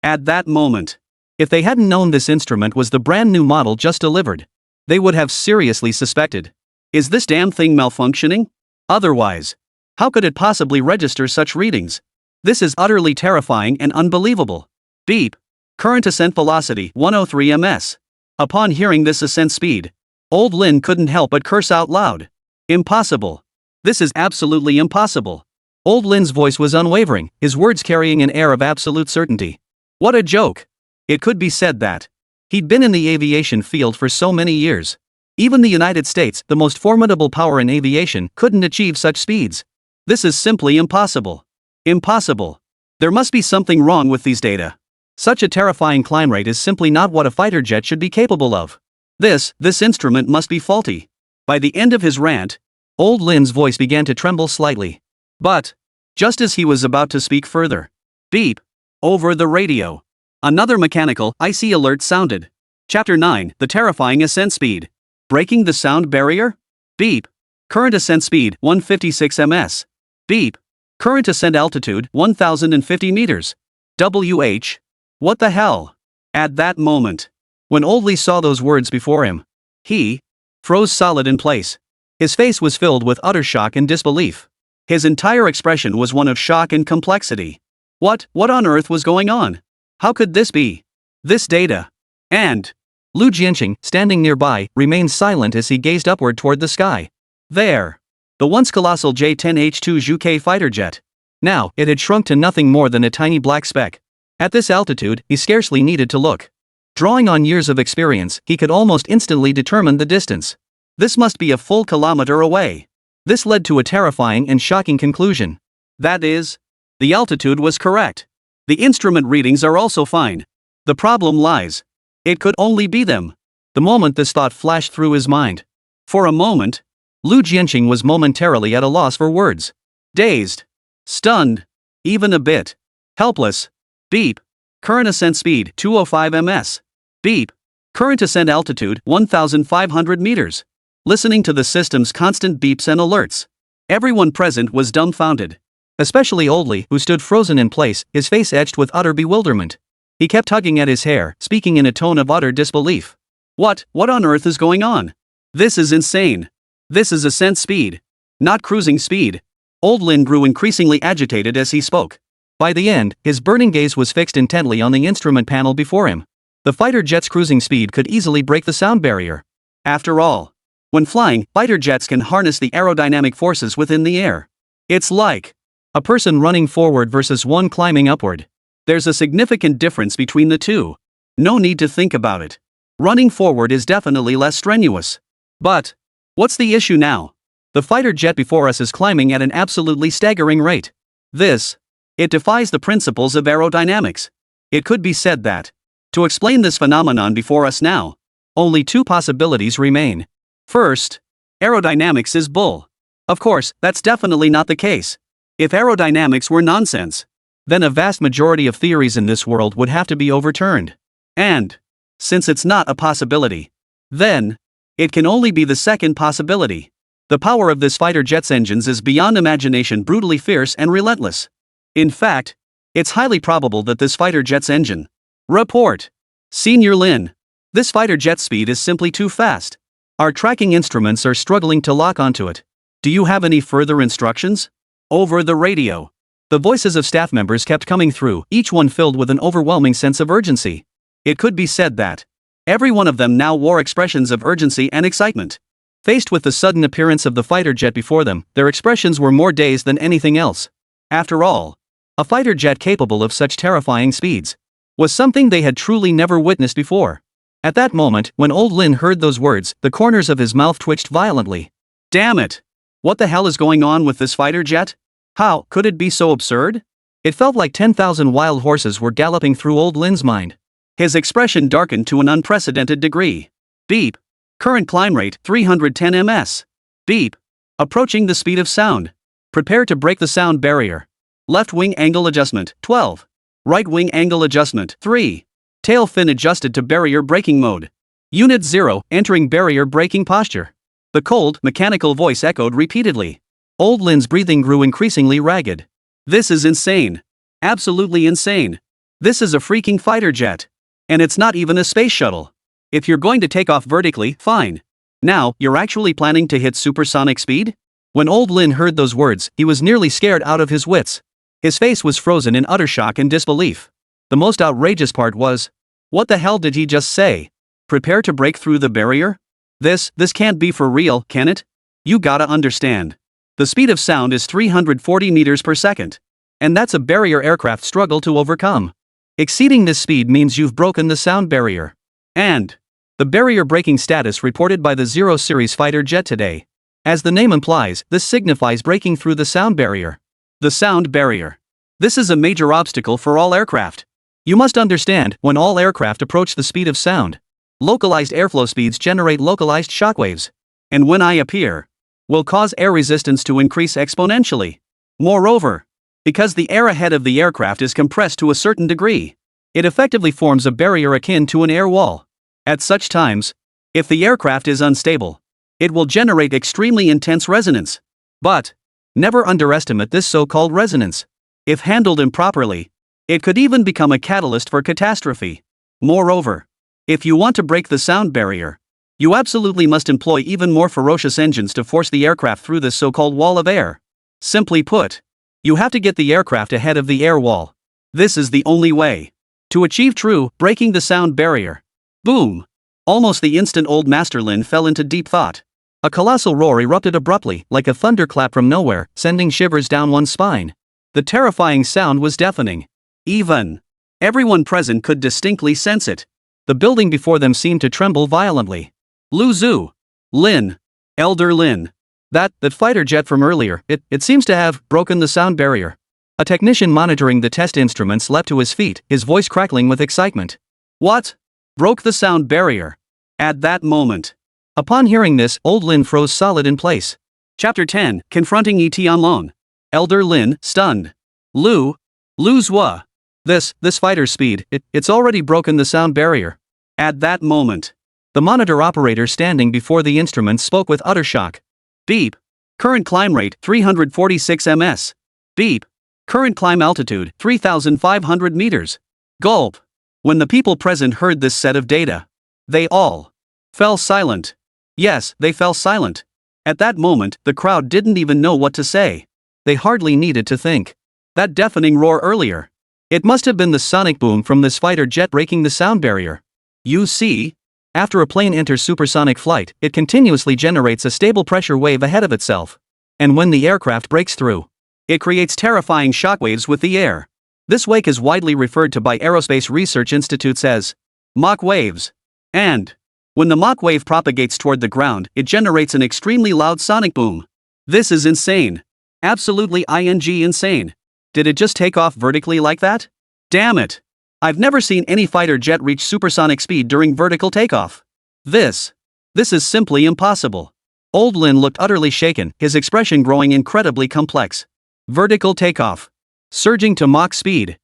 At that moment, if they hadn't known this instrument was the brand new model just delivered, they would have seriously suspected. Is this damn thing malfunctioning? Otherwise, how could it possibly register such readings? This is utterly terrifying and unbelievable. Beep. Current ascent velocity, 103 ms. Upon hearing this ascent speed, old Lin couldn't help but curse out loud. Impossible. This is absolutely impossible. Old Lin's voice was unwavering, his words carrying an air of absolute certainty. What a joke. It could be said that he'd been in the aviation field for so many years. Even the United States, the most formidable power in aviation, couldn't achieve such speeds. This is simply impossible. Impossible. There must be something wrong with these data. Such a terrifying climb rate is simply not what a fighter jet should be capable of. This instrument must be faulty. By the end of his rant, old Lin's voice began to tremble slightly. But, just as he was about to speak further, beep, over the radio, another mechanical, icy alert sounded. Chapter 9, The Terrifying Ascent Speed. Breaking the sound barrier? Beep. Current ascent speed, 156 ms. Beep. Current ascent altitude, 1050 meters. WH. What the hell? At that moment, when old Lee saw those words before him, he froze solid in place. His face was filled with utter shock and disbelief. His entire expression was one of shock and complexity. What on earth was going on? How could this be? This data. And Lu Jianqing, standing nearby, remained silent as he gazed upward toward the sky. There. The once colossal J-10H2 Zhuke fighter jet. Now, it had shrunk to nothing more than a tiny black speck. At this altitude, he scarcely needed to look. Drawing on years of experience, he could almost instantly determine the distance. This must be a full kilometer away. This led to a terrifying and shocking conclusion. That is, the altitude was correct. The instrument readings are also fine. The problem lies. It could only be them. The moment this thought flashed through his mind. For a moment, Lu Jianqing was momentarily at a loss for words. Dazed. Stunned. Even a bit. Helpless. Beep. Current ascent speed 205 ms. Beep. Current ascent altitude 1,500 meters. Listening to the system's constant beeps and alerts. Everyone present was dumbfounded. Especially Old Li, who stood frozen in place, his face etched with utter bewilderment. He kept tugging at his hair, speaking in a tone of utter disbelief. What on earth is going on? This is insane. This is ascent speed. Not cruising speed. Old Lin grew increasingly agitated as he spoke. By the end, his burning gaze was fixed intently on the instrument panel before him. The fighter jet's cruising speed could easily break the sound barrier. After all, when flying, fighter jets can harness the aerodynamic forces within the air. It's like a person running forward versus one climbing upward. There's a significant difference between the two. No need to think about it. Running forward is definitely less strenuous. But what's the issue now? The fighter jet before us is climbing at an absolutely staggering rate. It defies the principles of aerodynamics. It could be said that, to explain this phenomenon before us now, only two possibilities remain. First, aerodynamics is bull. Of course, that's definitely not the case. If aerodynamics were nonsense, then a vast majority of theories in this world would have to be overturned. And, since it's not a possibility, then it can only be the second possibility. The power of this fighter jet's engines is beyond imagination, brutally fierce and relentless. In fact, it's highly probable that this fighter jet's engine. Report. Senior Lin. This fighter jet's speed is simply too fast. Our tracking instruments are struggling to lock onto it. Do you have any further instructions? Over the radio. The voices of staff members kept coming through, each one filled with an overwhelming sense of urgency. It could be said that every one of them now wore expressions of urgency and excitement. Faced with the sudden appearance of the fighter jet before them, their expressions were more dazed than anything else. After all, a fighter jet capable of such terrifying speeds was something they had truly never witnessed before. At that moment, when Old Lin heard those words, the corners of his mouth twitched violently. Damn it! What the hell is going on with this fighter jet? How could it be so absurd? It felt like 10,000 wild horses were galloping through Old Lin's mind. His expression darkened to an unprecedented degree. Beep. Current climb rate 310 ms. Beep. Approaching the speed of sound. Prepare to break the sound barrier. Left wing angle adjustment 12. Right wing angle adjustment 3. Tail fin adjusted to barrier breaking mode. Unit 0 entering barrier breaking posture. The cold, mechanical voice echoed repeatedly. Old Lin's breathing grew increasingly ragged. This is insane. Absolutely insane. This is a freaking fighter jet. And it's not even a space shuttle. If you're going to take off vertically, fine. Now, you're actually planning to hit supersonic speed? When Old Lin heard those words, he was nearly scared out of his wits. His face was frozen in utter shock and disbelief. The most outrageous part was, what the hell did he just say? Prepare to break through the barrier? This can't be for real, can it? You gotta understand. The speed of sound is 340 meters per second. And that's a barrier aircraft struggle to overcome. Exceeding this speed means you've broken the sound barrier. And the barrier breaking status reported by the 0 Series fighter jet today. As the name implies, this signifies breaking through the sound barrier. The sound barrier. This is a major obstacle for all aircraft. You must understand, when all aircraft approach the speed of sound, localized airflow speeds generate localized shockwaves. And when I appear, will cause air resistance to increase exponentially. Moreover, because the air ahead of the aircraft is compressed to a certain degree, it effectively forms a barrier akin to an air wall. At such times, if the aircraft is unstable, it will generate extremely intense resonance. But never underestimate this so-called resonance. If handled improperly, it could even become a catalyst for catastrophe. Moreover, if you want to break the sound barrier, you absolutely must employ even more ferocious engines to force the aircraft through this so-called wall of air. Simply put, you have to get the aircraft ahead of the air wall. This is the only way to achieve true breaking the sound barrier. Boom! Almost the instant old Master Lin fell into deep thought. A colossal roar erupted abruptly, like a thunderclap from nowhere, sending shivers down one's spine. The terrifying sound was deafening. Even everyone present could distinctly sense it. The building before them seemed to tremble violently. Lu Zhu. Lin. Elder Lin. That fighter jet from earlier, it seems to have broken the sound barrier. A technician monitoring the test instruments leapt to his feet, his voice crackling with excitement. What? Broke the sound barrier. At that moment. Upon hearing this, old Lin froze solid in place. Chapter 10, Confronting E. Tianlong. Elder Lin, stunned. Lu Zhua. This fighter's speed, it's already broken the sound barrier. At that moment. The monitor operator standing before the instrument spoke with utter shock. Beep. Current climb rate 346 ms. Beep. Current climb altitude 3,500 meters. Gulp. When the people present heard this set of data, they all fell silent. Yes, they fell silent. At that moment, the crowd didn't even know what to say. They hardly needed to think. That deafening roar earlier. It must have been the sonic boom from this fighter jet breaking the sound barrier. You see? After a plane enters supersonic flight, it continuously generates a stable pressure wave ahead of itself. And when the aircraft breaks through, it creates terrifying shockwaves with the air. This wake is widely referred to by aerospace research institutes as Mach waves. And when the Mach wave propagates toward the ground, it generates an extremely loud sonic boom. This is insane. Absolutely insane. Did it just take off vertically like that? Damn it. I've never seen any fighter jet reach supersonic speed during vertical takeoff. This is simply impossible. Old Lin looked utterly shaken, his expression growing incredibly complex. Vertical takeoff. Surging to Mach speed.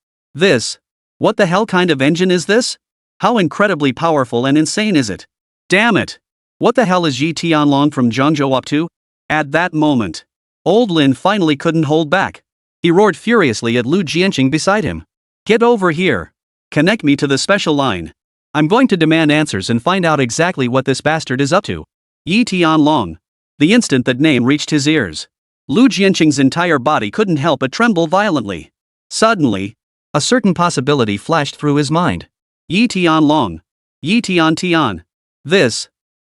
What the hell kind of engine is this? How incredibly powerful and insane is it? Damn it. What the hell is Yi Tianlong from Zhangzhou up to? At that moment, old Lin finally couldn't hold back. He roared furiously at Lu Jianqing beside him. Get over here. Connect me to the special line. I'm going to demand answers and find out exactly what this bastard is up to. Yi Tianlong. The instant that name reached his ears, Lu Jianqing's entire body couldn't help but tremble violently. Suddenly, a certain possibility flashed through his mind. Yi Tianlong. Yi Tian.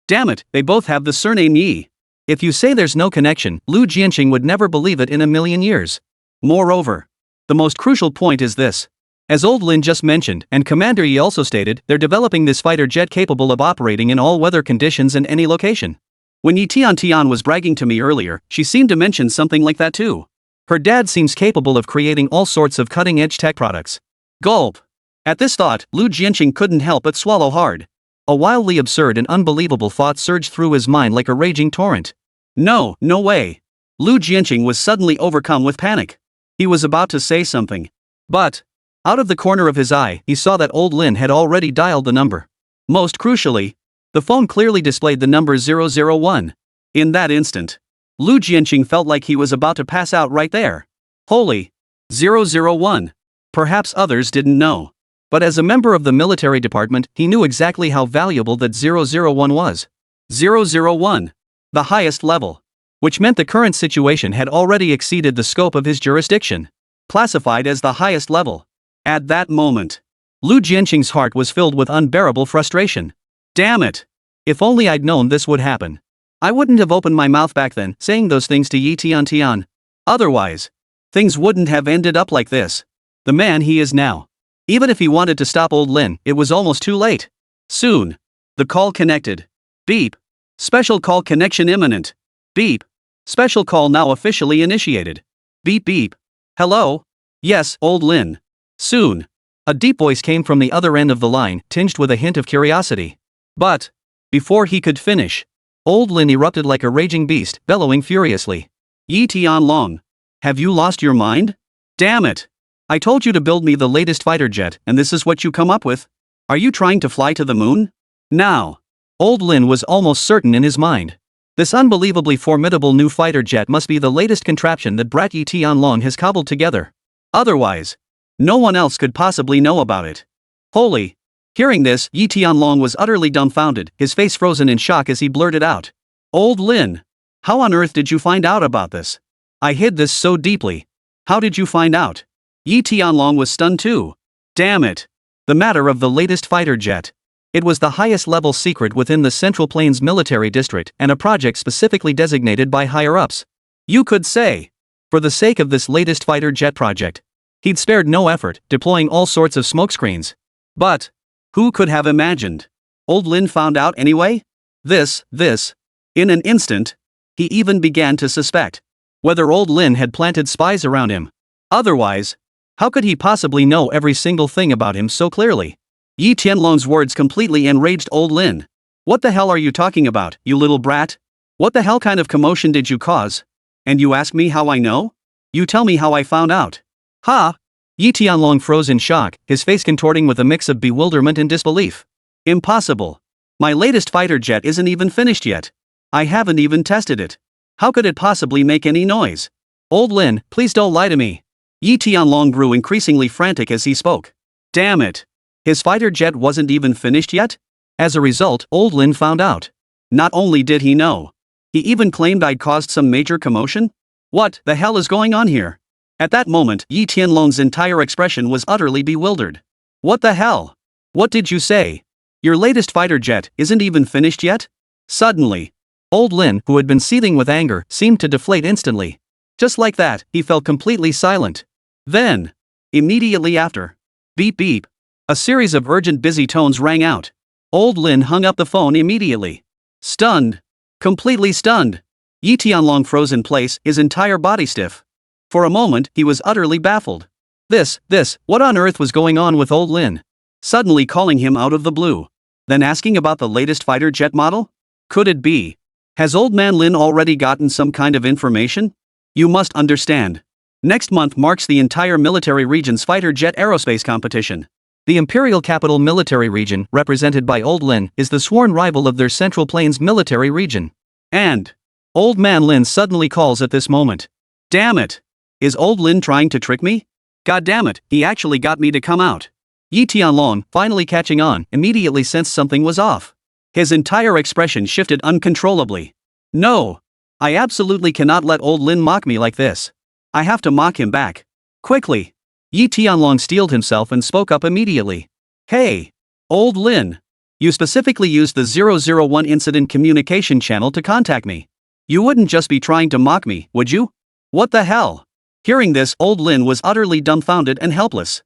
Damn it, they both have the surname Yi. If you say there's no connection, Lu Jianqing would never believe it in a million years. Moreover, the most crucial point is this. As old Lin just mentioned, and Commander Yi also stated, they're developing this fighter jet capable of operating in all weather conditions and any location. When Yi Tian was bragging to me earlier, she seemed to mention something like that too. Her dad seems capable of creating all sorts of cutting-edge tech products. Gulp. At this thought, Lu Jianqing couldn't help but swallow hard. A wildly absurd and unbelievable thought surged through his mind like a raging torrent. No way. Lu Jianqing was suddenly overcome with panic. He was about to say something. But out of the corner of his eye, he saw that old Lin had already dialed the number. Most crucially, the phone clearly displayed the number 001. In that instant, Lu Jianqing felt like he was about to pass out right there. Holy 001. Perhaps others didn't know. But as a member of the military department, he knew exactly how valuable that 001 was. 001. The highest level. Which meant the current situation had already exceeded the scope of his jurisdiction. Classified as the highest level. At that moment, Lu Jianqing's heart was filled with unbearable frustration. Damn it! If only I'd known this would happen. I wouldn't have opened my mouth back then, saying those things to Yi Tian. Otherwise, things wouldn't have ended up like this. The man he is now. Even if he wanted to stop old Lin, it was almost too late. Soon. The call connected. Beep. Special call connection imminent. Beep. Special call now officially initiated. Beep beep. Hello? Yes, old Lin. Soon. A deep voice came from the other end of the line, tinged with a hint of curiosity. But before he could finish, old Lin erupted like a raging beast, bellowing furiously. Yi Tianlong. Have you lost your mind? Damn it. I told you to build me the latest fighter jet, and this is what you come up with? Are you trying to fly to the moon? Now. Old Lin was almost certain in his mind. This unbelievably formidable new fighter jet must be the latest contraption that brat Yi Tianlong has cobbled together. Otherwise, no one else could possibly know about it. Holy. Hearing this, Yi Tianlong was utterly dumbfounded, his face frozen in shock as he blurted out. Old Lin. How on earth did you find out about this? I hid this so deeply. How did you find out? Yi Tianlong was stunned too. Damn it. The matter of the latest fighter jet. It was the highest level secret within the Central Plains Military District and a project specifically designated by higher-ups. You could say, for the sake of this latest fighter jet project, he'd spared no effort, deploying all sorts of smokescreens. But who could have imagined? Old Lin found out anyway? In an instant, He even began to suspect whether old Lin had planted spies around him. Otherwise, how could he possibly know every single thing about him so clearly? Yi Tianlong's words completely enraged old Lin. What the hell are you talking about, you little brat? What the hell kind of commotion did you cause? And you ask me how I know? You tell me how I found out. Ha! Yi Tianlong froze in shock, his face contorting with a mix of bewilderment and disbelief. Impossible. My latest fighter jet isn't even finished yet. I haven't even tested it. How could it possibly make any noise? Old Lin, please don't lie to me. Yi Tianlong grew increasingly frantic as he spoke. Damn it. His fighter jet wasn't even finished yet? As a result, old Lin found out. Not only did he know, he even claimed I'd caused some major commotion? What the hell is going on here? At that moment, Yi Tianlong's entire expression was utterly bewildered. What the hell? What did you say? Your latest fighter jet isn't even finished yet? Suddenly, old Lin, who had been seething with anger, seemed to deflate instantly. Just like that, he fell completely silent. Then, immediately after, beep beep, a series of urgent busy tones rang out. Old Lin hung up the phone immediately. Stunned. Completely stunned. Yi Tianlong froze in place, his entire body stiff. For a moment, he was utterly baffled. What on earth was going on with old Lin? Suddenly calling him out of the blue. Then asking about the latest fighter jet model? Could it be? Has old man Lin already gotten some kind of information? You must understand. Next month marks the entire military region's fighter jet aerospace competition. The Imperial Capital Military Region, represented by Old Lin, is the sworn rival of their Central Plains Military Region. And Old Man Lin suddenly calls at this moment. Damn it! Is Old Lin trying to trick me? God damn it, he actually got me to come out. Yi Tianlong, finally catching on, immediately sensed something was off. His entire expression shifted uncontrollably. No! I absolutely cannot let Old Lin mock me like this. I have to mock him back. Quickly! Yi Tianlong steeled himself and spoke up immediately. Hey! Old Lin! You specifically used the 001 incident communication channel to contact me. You wouldn't just be trying to mock me, would you? What the hell? Hearing this, Old Lin was utterly dumbfounded and helpless.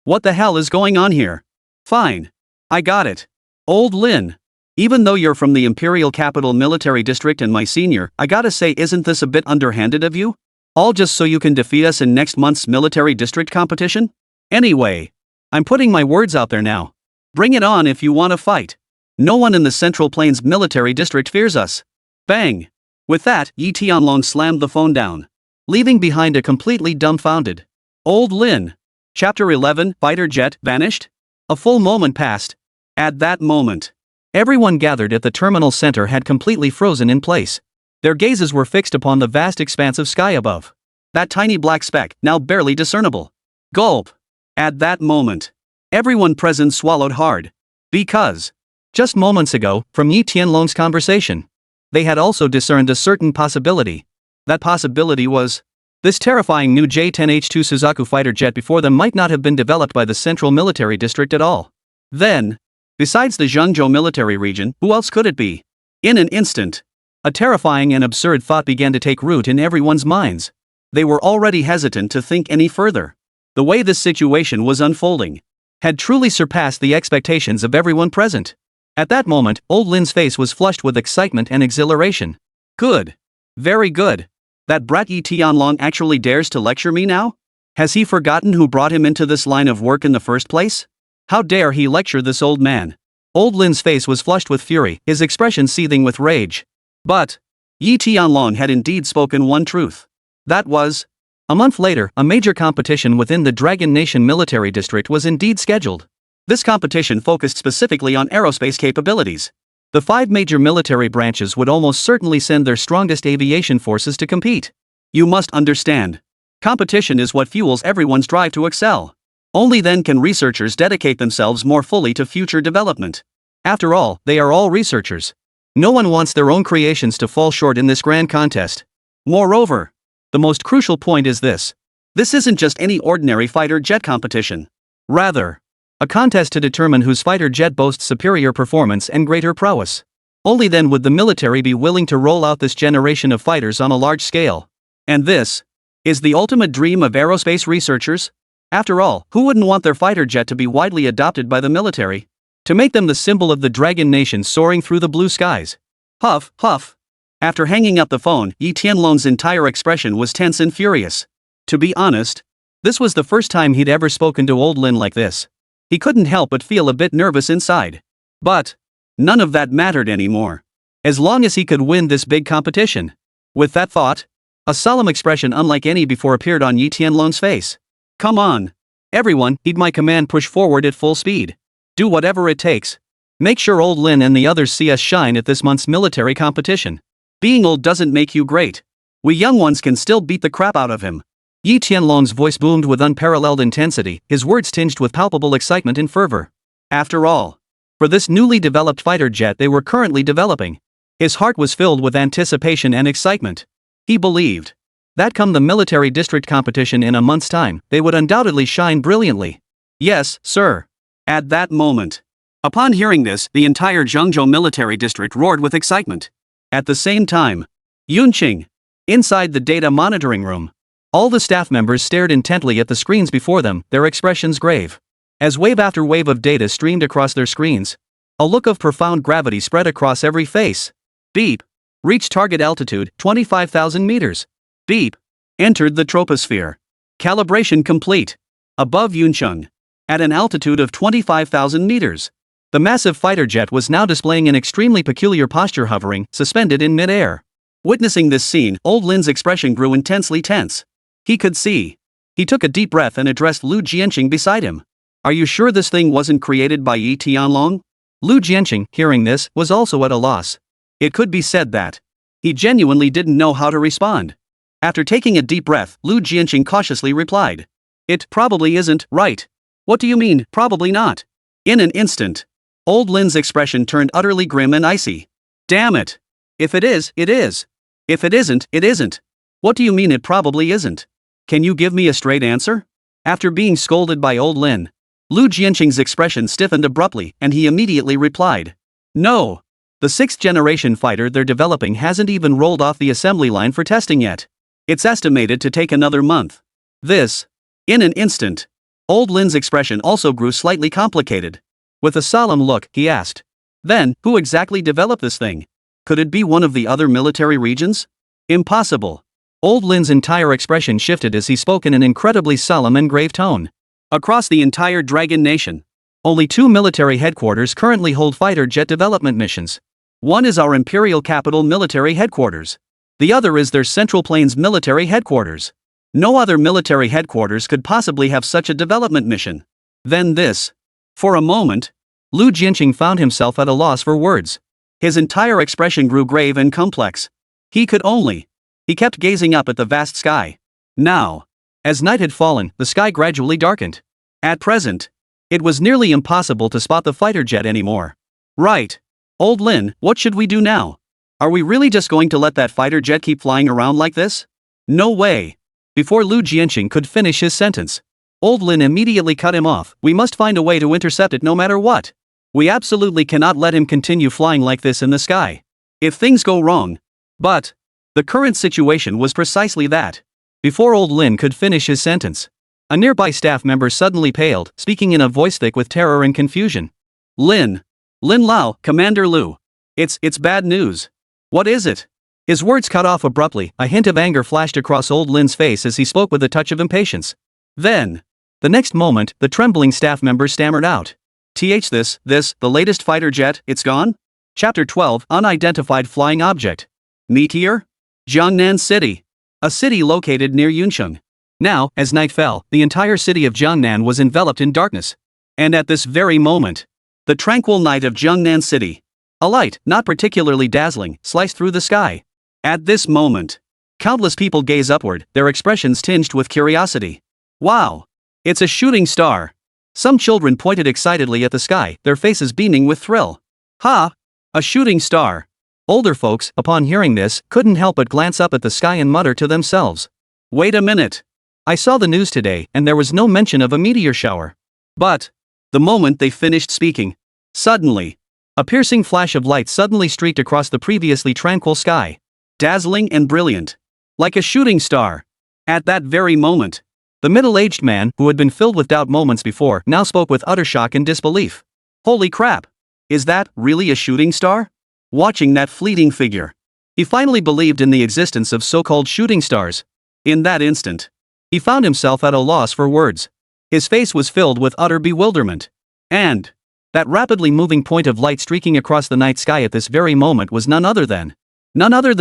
What the hell is going on here? Fine. I got it. Old Lin. Even though you're from the Imperial Capital Military District and my senior, I gotta say, isn't this a bit underhanded of you? All just so you can defeat us in next month's military district competition? Anyway, I'm putting my words out there now. Bring it on if you want to fight. No one in the Central Plains Military District fears us. Bang! With that, Yi Tianlong slammed the phone down, leaving behind a completely dumbfounded Old Lin. Chapter 11, Fighter Jet Vanished? A full moment passed. At that moment, everyone gathered at the terminal center had completely frozen in place. Their gazes were fixed upon the vast expanse of sky above. That tiny black speck, now barely discernible. Gulp! At that moment, everyone present swallowed hard. Because, just moments ago, from Yi Tianlong's conversation, they had also discerned a certain possibility. That possibility was, this terrifying new J-10H-2 Suzaku fighter jet before them might not have been developed by the Central Military District at all. Then, besides the Zhengzhou military region, who else could it be? In an instant, a terrifying and absurd thought began to take root in everyone's minds. They were already hesitant to think any further. The way this situation was unfolding had truly surpassed the expectations of everyone present. At that moment, Old Lin's face was flushed with excitement and exhilaration. Good. Very good. That brat Yi Tianlong actually dares to lecture me now? Has he forgotten who brought him into this line of work in the first place? How dare he lecture this old man? Old Lin's face was flushed with fury, his expression seething with rage. But Yi Tianlong had indeed spoken one truth. That was, a month later, a major competition within the Dragon Nation Military District was indeed scheduled. This competition focused specifically on aerospace capabilities. The 5 major military branches would almost certainly send their strongest aviation forces to compete. You must understand. Competition is what fuels everyone's drive to excel. Only then can researchers dedicate themselves more fully to future development. After all, they are all researchers. No one wants their own creations to fall short in this grand contest. Moreover, the most crucial point is this. This isn't just any ordinary fighter jet competition. Rather, a contest to determine whose fighter jet boasts superior performance and greater prowess. Only then would the military be willing to roll out this generation of fighters on a large scale. And this is the ultimate dream of aerospace researchers. After all, who wouldn't want their fighter jet to be widely adopted by the military? To make them the symbol of the Dragon Nation soaring through the blue skies. Huff, huff. After hanging up the phone, Yi Tianlong's entire expression was tense and furious. To be honest, this was the first time he'd ever spoken to old Lin like this. He couldn't help but feel a bit nervous inside. But none of that mattered anymore. As long as he could win this big competition. With that thought, a solemn expression unlike any before appeared on Yi Tianlong's face. Come on. Everyone, heed my command, push forward at full speed. Do whatever it takes. Make sure old Lin and the others see us shine at this month's military competition. Being old doesn't make you great. We young ones can still beat the crap out of him. Yi Tianlong's voice boomed with unparalleled intensity, his words tinged with palpable excitement and fervor. After all, for this newly developed fighter jet they were currently developing, his heart was filled with anticipation and excitement. He believed that come the military district competition in a month's time, they would undoubtedly shine brilliantly. Yes, sir. At that moment, upon hearing this, the entire Zhengzhou military district roared with excitement. At the same time, Yunqing, inside the data monitoring room, all the staff members stared intently at the screens before them, their expressions grave. As wave after wave of data streamed across their screens, a look of profound gravity spread across every face. Beep. Reach target altitude, 25,000 meters. Beep. Entered the troposphere. Calibration complete. Above Yunqing. At an altitude of 25,000 meters. The massive fighter jet was now displaying an extremely peculiar posture, hovering, suspended in mid-air. Witnessing this scene, old Lin's expression grew intensely tense. He could see. He took a deep breath and addressed Lu Jianqing beside him. Are you sure this thing wasn't created by Yi Tianlong? Lu Jianqing, hearing this, was also at a loss. It could be said that he genuinely didn't know how to respond. After taking a deep breath, Lu Jianqing cautiously replied. It probably isn't, right? What do you mean, probably not? In an instant, old Lin's expression turned utterly grim and icy. Damn it! If it is, it is. If it isn't, it isn't. What do you mean it probably isn't? Can you give me a straight answer? After being scolded by old Lin, Lu Jianqing's expression stiffened abruptly and he immediately replied. No. The 6th-generation fighter they're developing hasn't even rolled off the assembly line for testing yet. It's estimated to take another month. This. In an instant, old Lin's expression also grew slightly complicated. With a solemn look, he asked. Then, who exactly developed this thing? Could it be one of the other military regions? Impossible. Old Lin's entire expression shifted as he spoke in an incredibly solemn and grave tone. Across the entire Dragon Nation, only 2 military headquarters currently hold fighter jet development missions. One is our Imperial Capital military headquarters. The other is their Central Plains military headquarters. No other military headquarters could possibly have such a development mission. Then this. For a moment, Lu Jianqing found himself at a loss for words. His entire expression grew grave and complex. He kept gazing up at the vast sky. Now, as night had fallen, the sky gradually darkened. At present, it was nearly impossible to spot the fighter jet anymore. Right. Old Lin, what should we do now? Are we really just going to let that fighter jet keep flying around like this? No way. Before Lu Jianqing could finish his sentence, old Lin immediately cut him off. We must find a way to intercept it no matter what. We absolutely cannot let him continue flying like this in the sky. If things go wrong. But the current situation was precisely that. Before old Lin could finish his sentence, a nearby staff member suddenly paled, speaking in a voice thick with terror and confusion. Lin Lao, Commander Lu. It's bad news. What is it? His words cut off abruptly, a hint of anger flashed across old Lin's face as he spoke with a touch of impatience. Then, the next moment, the trembling staff member stammered out. The latest fighter jet, it's gone? Chapter 12, Unidentified Flying Object. Meteor? Jiangnan City. A city located near Yunqing. Now, as night fell, the entire city of Jiangnan was enveloped in darkness. And at this very moment, the tranquil night of Jiangnan City. A light, not particularly dazzling, sliced through the sky. At this moment, countless people gaze upward, their expressions tinged with curiosity. Wow! It's a shooting star. Some children pointed excitedly at the sky, their faces beaming with thrill. Ha! A shooting star. Older folks, upon hearing this, couldn't help but glance up at the sky and mutter to themselves. Wait a minute. I saw the news today, and there was no mention of a meteor shower. But, the moment they finished speaking, suddenly, a piercing flash of light suddenly streaked across the previously tranquil sky. Dazzling and brilliant. Like a shooting star. At that very moment, the middle-aged man, who had been filled with doubt moments before, now spoke with utter shock and disbelief. Holy crap! Is that really a shooting star? Watching that fleeting figure, He finally believed in the existence of so-called shooting stars. In that instant, he found himself at a loss for words. His face was filled with utter bewilderment. And that rapidly moving point of light streaking across the night sky at this very moment was none other than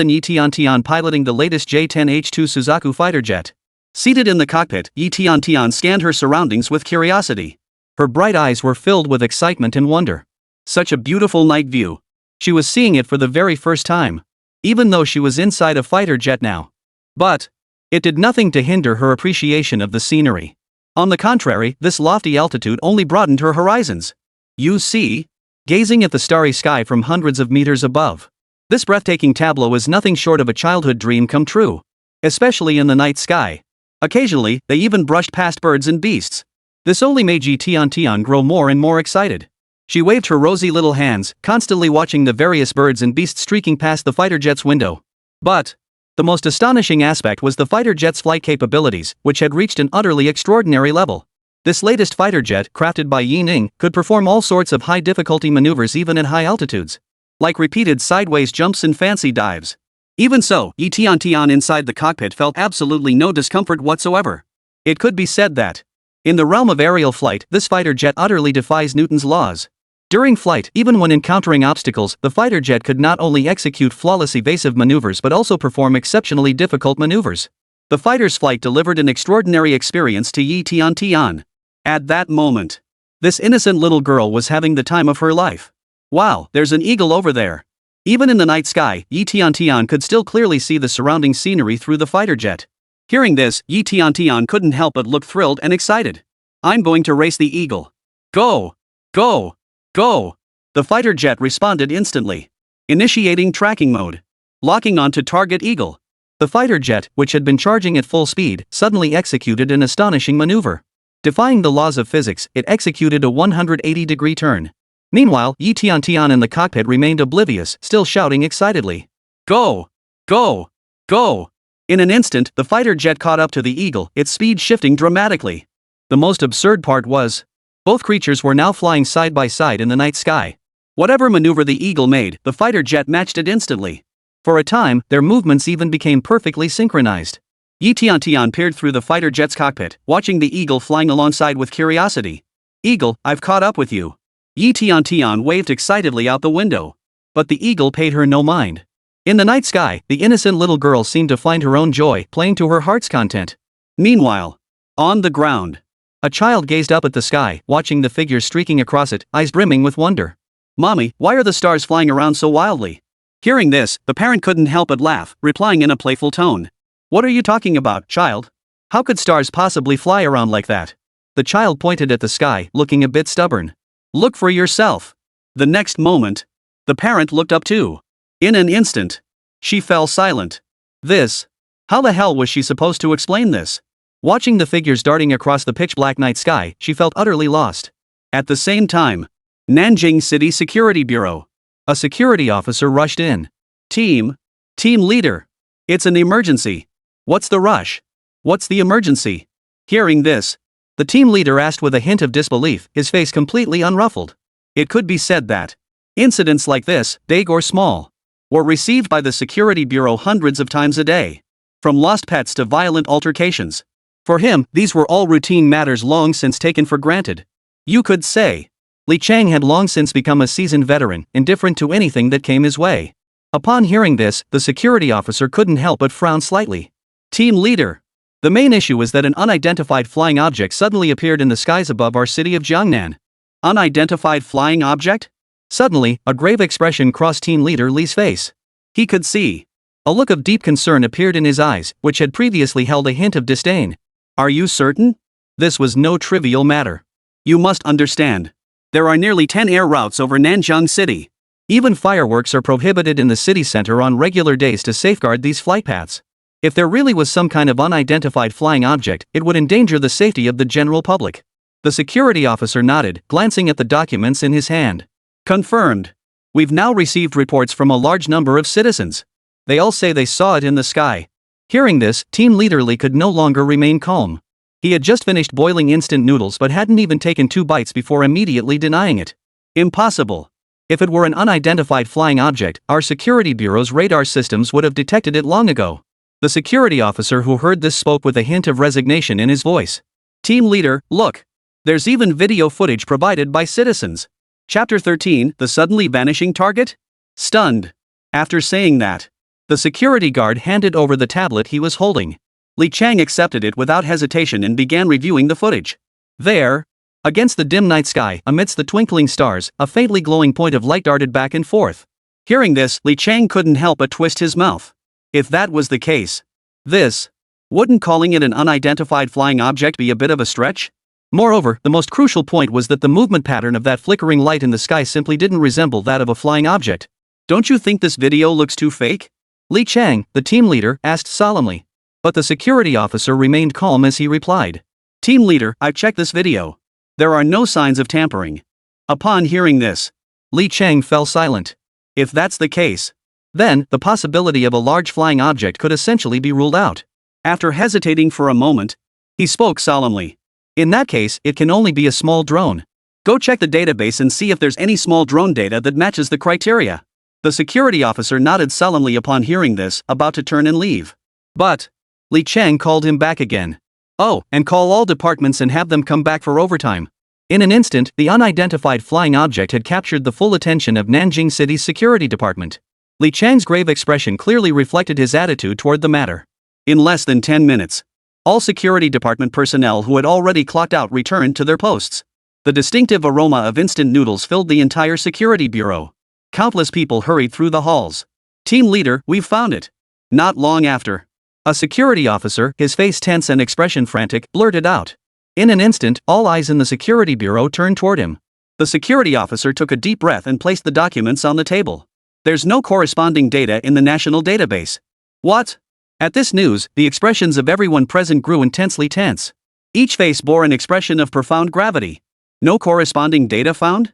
Yi Tian piloting the latest J-10H2 Suzaku fighter jet. Seated in the cockpit, Yi Tian scanned her surroundings with curiosity. Her bright eyes were filled with excitement and wonder. Such a beautiful night view. She was seeing it for the very first time, even though she was inside a fighter jet now. But it did nothing to hinder her appreciation of the scenery. On the contrary, this lofty altitude only broadened her horizons. You see, gazing at the starry sky from hundreds of meters above, this breathtaking tableau is nothing short of a childhood dream come true. Especially in the night sky. Occasionally, they even brushed past birds and beasts. This only made Yi Tian grow more and more excited. She waved her rosy little hands, constantly watching the various birds and beasts streaking past the fighter jet's window. But the most astonishing aspect was the fighter jet's flight capabilities, which had reached an utterly extraordinary level. This latest fighter jet, crafted by Yi Ning, could perform all sorts of high-difficulty maneuvers even at high altitudes, like repeated sideways jumps and fancy dives. Even so, Yi Tian inside the cockpit felt absolutely no discomfort whatsoever. It could be said that, in the realm of aerial flight, this fighter jet utterly defies Newton's laws. During flight, even when encountering obstacles, the fighter jet could not only execute flawless evasive maneuvers but also perform exceptionally difficult maneuvers. The fighter's flight delivered an extraordinary experience to Yi Tian. At that moment, this innocent little girl was having the time of her life. Wow, there's an eagle over there. Even in the night sky, Yi Tian could still clearly see the surrounding scenery through the fighter jet. Hearing this, Yi Tian couldn't help but look thrilled and excited. I'm going to race the eagle. Go! Go! Go! The fighter jet responded instantly. Initiating tracking mode. Locking onto target eagle. The fighter jet, which had been charging at full speed, suddenly executed an astonishing maneuver. Defying the laws of physics, it executed a 180-degree turn. Meanwhile, Yi Tian in the cockpit remained oblivious, still shouting excitedly. Go! Go! Go! In an instant, the fighter jet caught up to the eagle, its speed shifting dramatically. The most absurd part was, both creatures were now flying side by side in the night sky. Whatever maneuver the eagle made, the fighter jet matched it instantly. For a time, their movements even became perfectly synchronized. Yi Tian peered through the fighter jet's cockpit, watching the eagle flying alongside with curiosity. Eagle, I've caught up with you. Yi Tian waved excitedly out the window. But the eagle paid her no mind. In the night sky, the innocent little girl seemed to find her own joy, playing to her heart's content. Meanwhile, on the ground, a child gazed up at the sky, watching the figures streaking across it, eyes brimming with wonder. Mommy, why are the stars flying around so wildly? Hearing this, the parent couldn't help but laugh, replying in a playful tone. What are you talking about, child? How could stars possibly fly around like that? The child pointed at the sky, looking a bit stubborn. Look for yourself. The next moment, the parent looked up too. In an instant, she fell silent. How the hell was she supposed to explain this? Watching the figures darting across the pitch-black night sky, she felt utterly lost. At the same time, Nanjing City Security Bureau. A security officer rushed in. Team leader. It's an emergency. What's the rush? What's the emergency? Hearing this, the team leader asked with a hint of disbelief, his face completely unruffled. It could be said that incidents like this, big or small, were received by the Security Bureau hundreds of times a day. From lost pets to violent altercations. For him, these were all routine matters long since taken for granted. You could say, Li Chang had long since become a seasoned veteran, indifferent to anything that came his way. Upon hearing this, the security officer couldn't help but frown slightly. Team leader. The main issue is that an unidentified flying object suddenly appeared in the skies above our city of Jiangnan. Unidentified flying object? Suddenly, a grave expression crossed team leader Li's face. He could see. A look of deep concern appeared in his eyes, which had previously held a hint of disdain. Are you certain? This was no trivial matter. You must understand. There are nearly 10 air routes over Nanjing City. Even fireworks are prohibited in the city center on regular days to safeguard these flight paths. If there really was some kind of unidentified flying object, it would endanger the safety of the general public. The security officer nodded, glancing at the documents in his hand. Confirmed. We've now received reports from a large number of citizens. They all say they saw it in the sky. Hearing this, Team Leader Li could no longer remain calm. He had just finished boiling instant noodles but hadn't even taken 2 bites before immediately denying it. Impossible. If it were an unidentified flying object, our security bureau's radar systems would have detected it long ago. The security officer who heard this spoke with a hint of resignation in his voice. Team leader, look. There's even video footage provided by citizens. Chapter 13, The Suddenly Vanishing Target? Stunned. After saying that, the security guard handed over the tablet he was holding. Li Chang accepted it without hesitation and began reviewing the footage. There, against the dim night sky, amidst the twinkling stars, a faintly glowing point of light darted back and forth. Hearing this, Li Chang couldn't help but twist his mouth. If that was the case, wouldn't calling it an unidentified flying object be a bit of a stretch? Moreover, the most crucial point was that the movement pattern of that flickering light in the sky simply didn't resemble that of a flying object. Don't you think this video looks too fake? Li Chang, the team leader, asked solemnly. But the security officer remained calm as he replied. Team leader, I've checked this video. There are no signs of tampering. Upon hearing this, Li Chang fell silent. If that's the case, then the possibility of a large flying object could essentially be ruled out. After hesitating for a moment, he spoke solemnly. In that case, it can only be a small drone. Go check the database and see if there's any small drone data that matches the criteria. The security officer nodded solemnly upon hearing this, about to turn and leave. But Li Chang called him back again. Oh, and call all departments and have them come back for overtime. In an instant, the unidentified flying object had captured the full attention of Nanjing City's security department. Li Chang's grave expression clearly reflected his attitude toward the matter. In less than 10 minutes, all security department personnel who had already clocked out returned to their posts. The distinctive aroma of instant noodles filled the entire security bureau. Countless people hurried through the halls. Team leader, we've found it. Not long after, a security officer, his face tense and expression frantic, blurted out. In an instant, all eyes in the security bureau turned toward him. The security officer took a deep breath and placed the documents on the table. There's no corresponding data in the national database. What? At this news, the expressions of everyone present grew intensely tense. Each face bore an expression of profound gravity. No corresponding data found?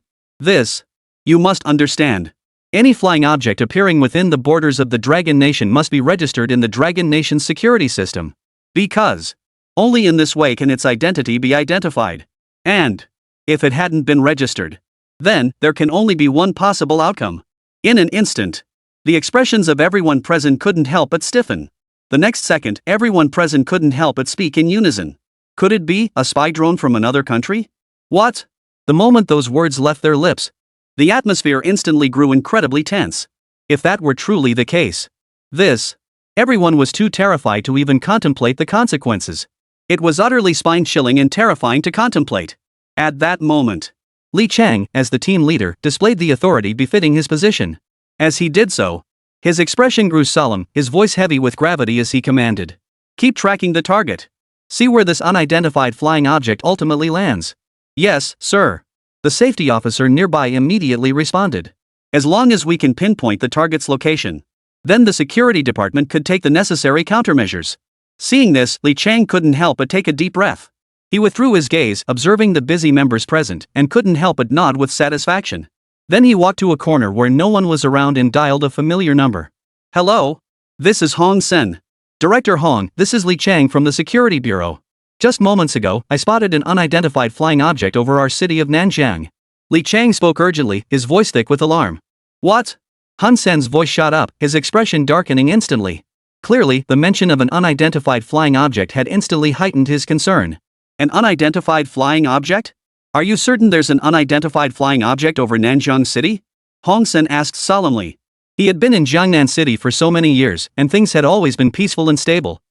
You must understand. Any flying object appearing within the borders of the Dragon Nation must be registered in the Dragon Nation's security system. Because only in this way can its identity be identified. And if it hadn't been registered, then there can only be one possible outcome. In an instant, the expressions of everyone present couldn't help but stiffen. The next second, everyone present couldn't help but speak in unison. Could it be a spy drone from another country? What? The moment those words left their lips, the atmosphere instantly grew incredibly tense. If that were truly the case, everyone was too terrified to even contemplate the consequences. It was utterly spine-chilling and terrifying to contemplate. At that moment, Li Chang, as the team leader, displayed the authority befitting his position. As he did so, his expression grew solemn, his voice heavy with gravity as he commanded. Keep tracking the target. See where this unidentified flying object ultimately lands. Yes, sir. The safety officer nearby immediately responded. As long as we can pinpoint the target's location, then the security department could take the necessary countermeasures. Seeing this, Li Chang couldn't help but take a deep breath. He withdrew his gaze, observing the busy members present, and couldn't help but nod with satisfaction. Then he walked to a corner where no one was around and dialed a familiar number. Hello? This is Hong Sen. Director Hong, this is Li Chang from the Security Bureau. Just moments ago, I spotted an unidentified flying object over our city of Nanjiang. Li Chang spoke urgently, his voice thick with alarm. What? Hun Sen's voice shot up, his expression darkening instantly. Clearly, the mention of an unidentified flying object had instantly heightened his concern. An unidentified flying object? Are you certain there's an unidentified flying object over Nanjiang City? Hong Sen asked solemnly. He had been in Jiangnan City for so many years, and things had always been peaceful and stable.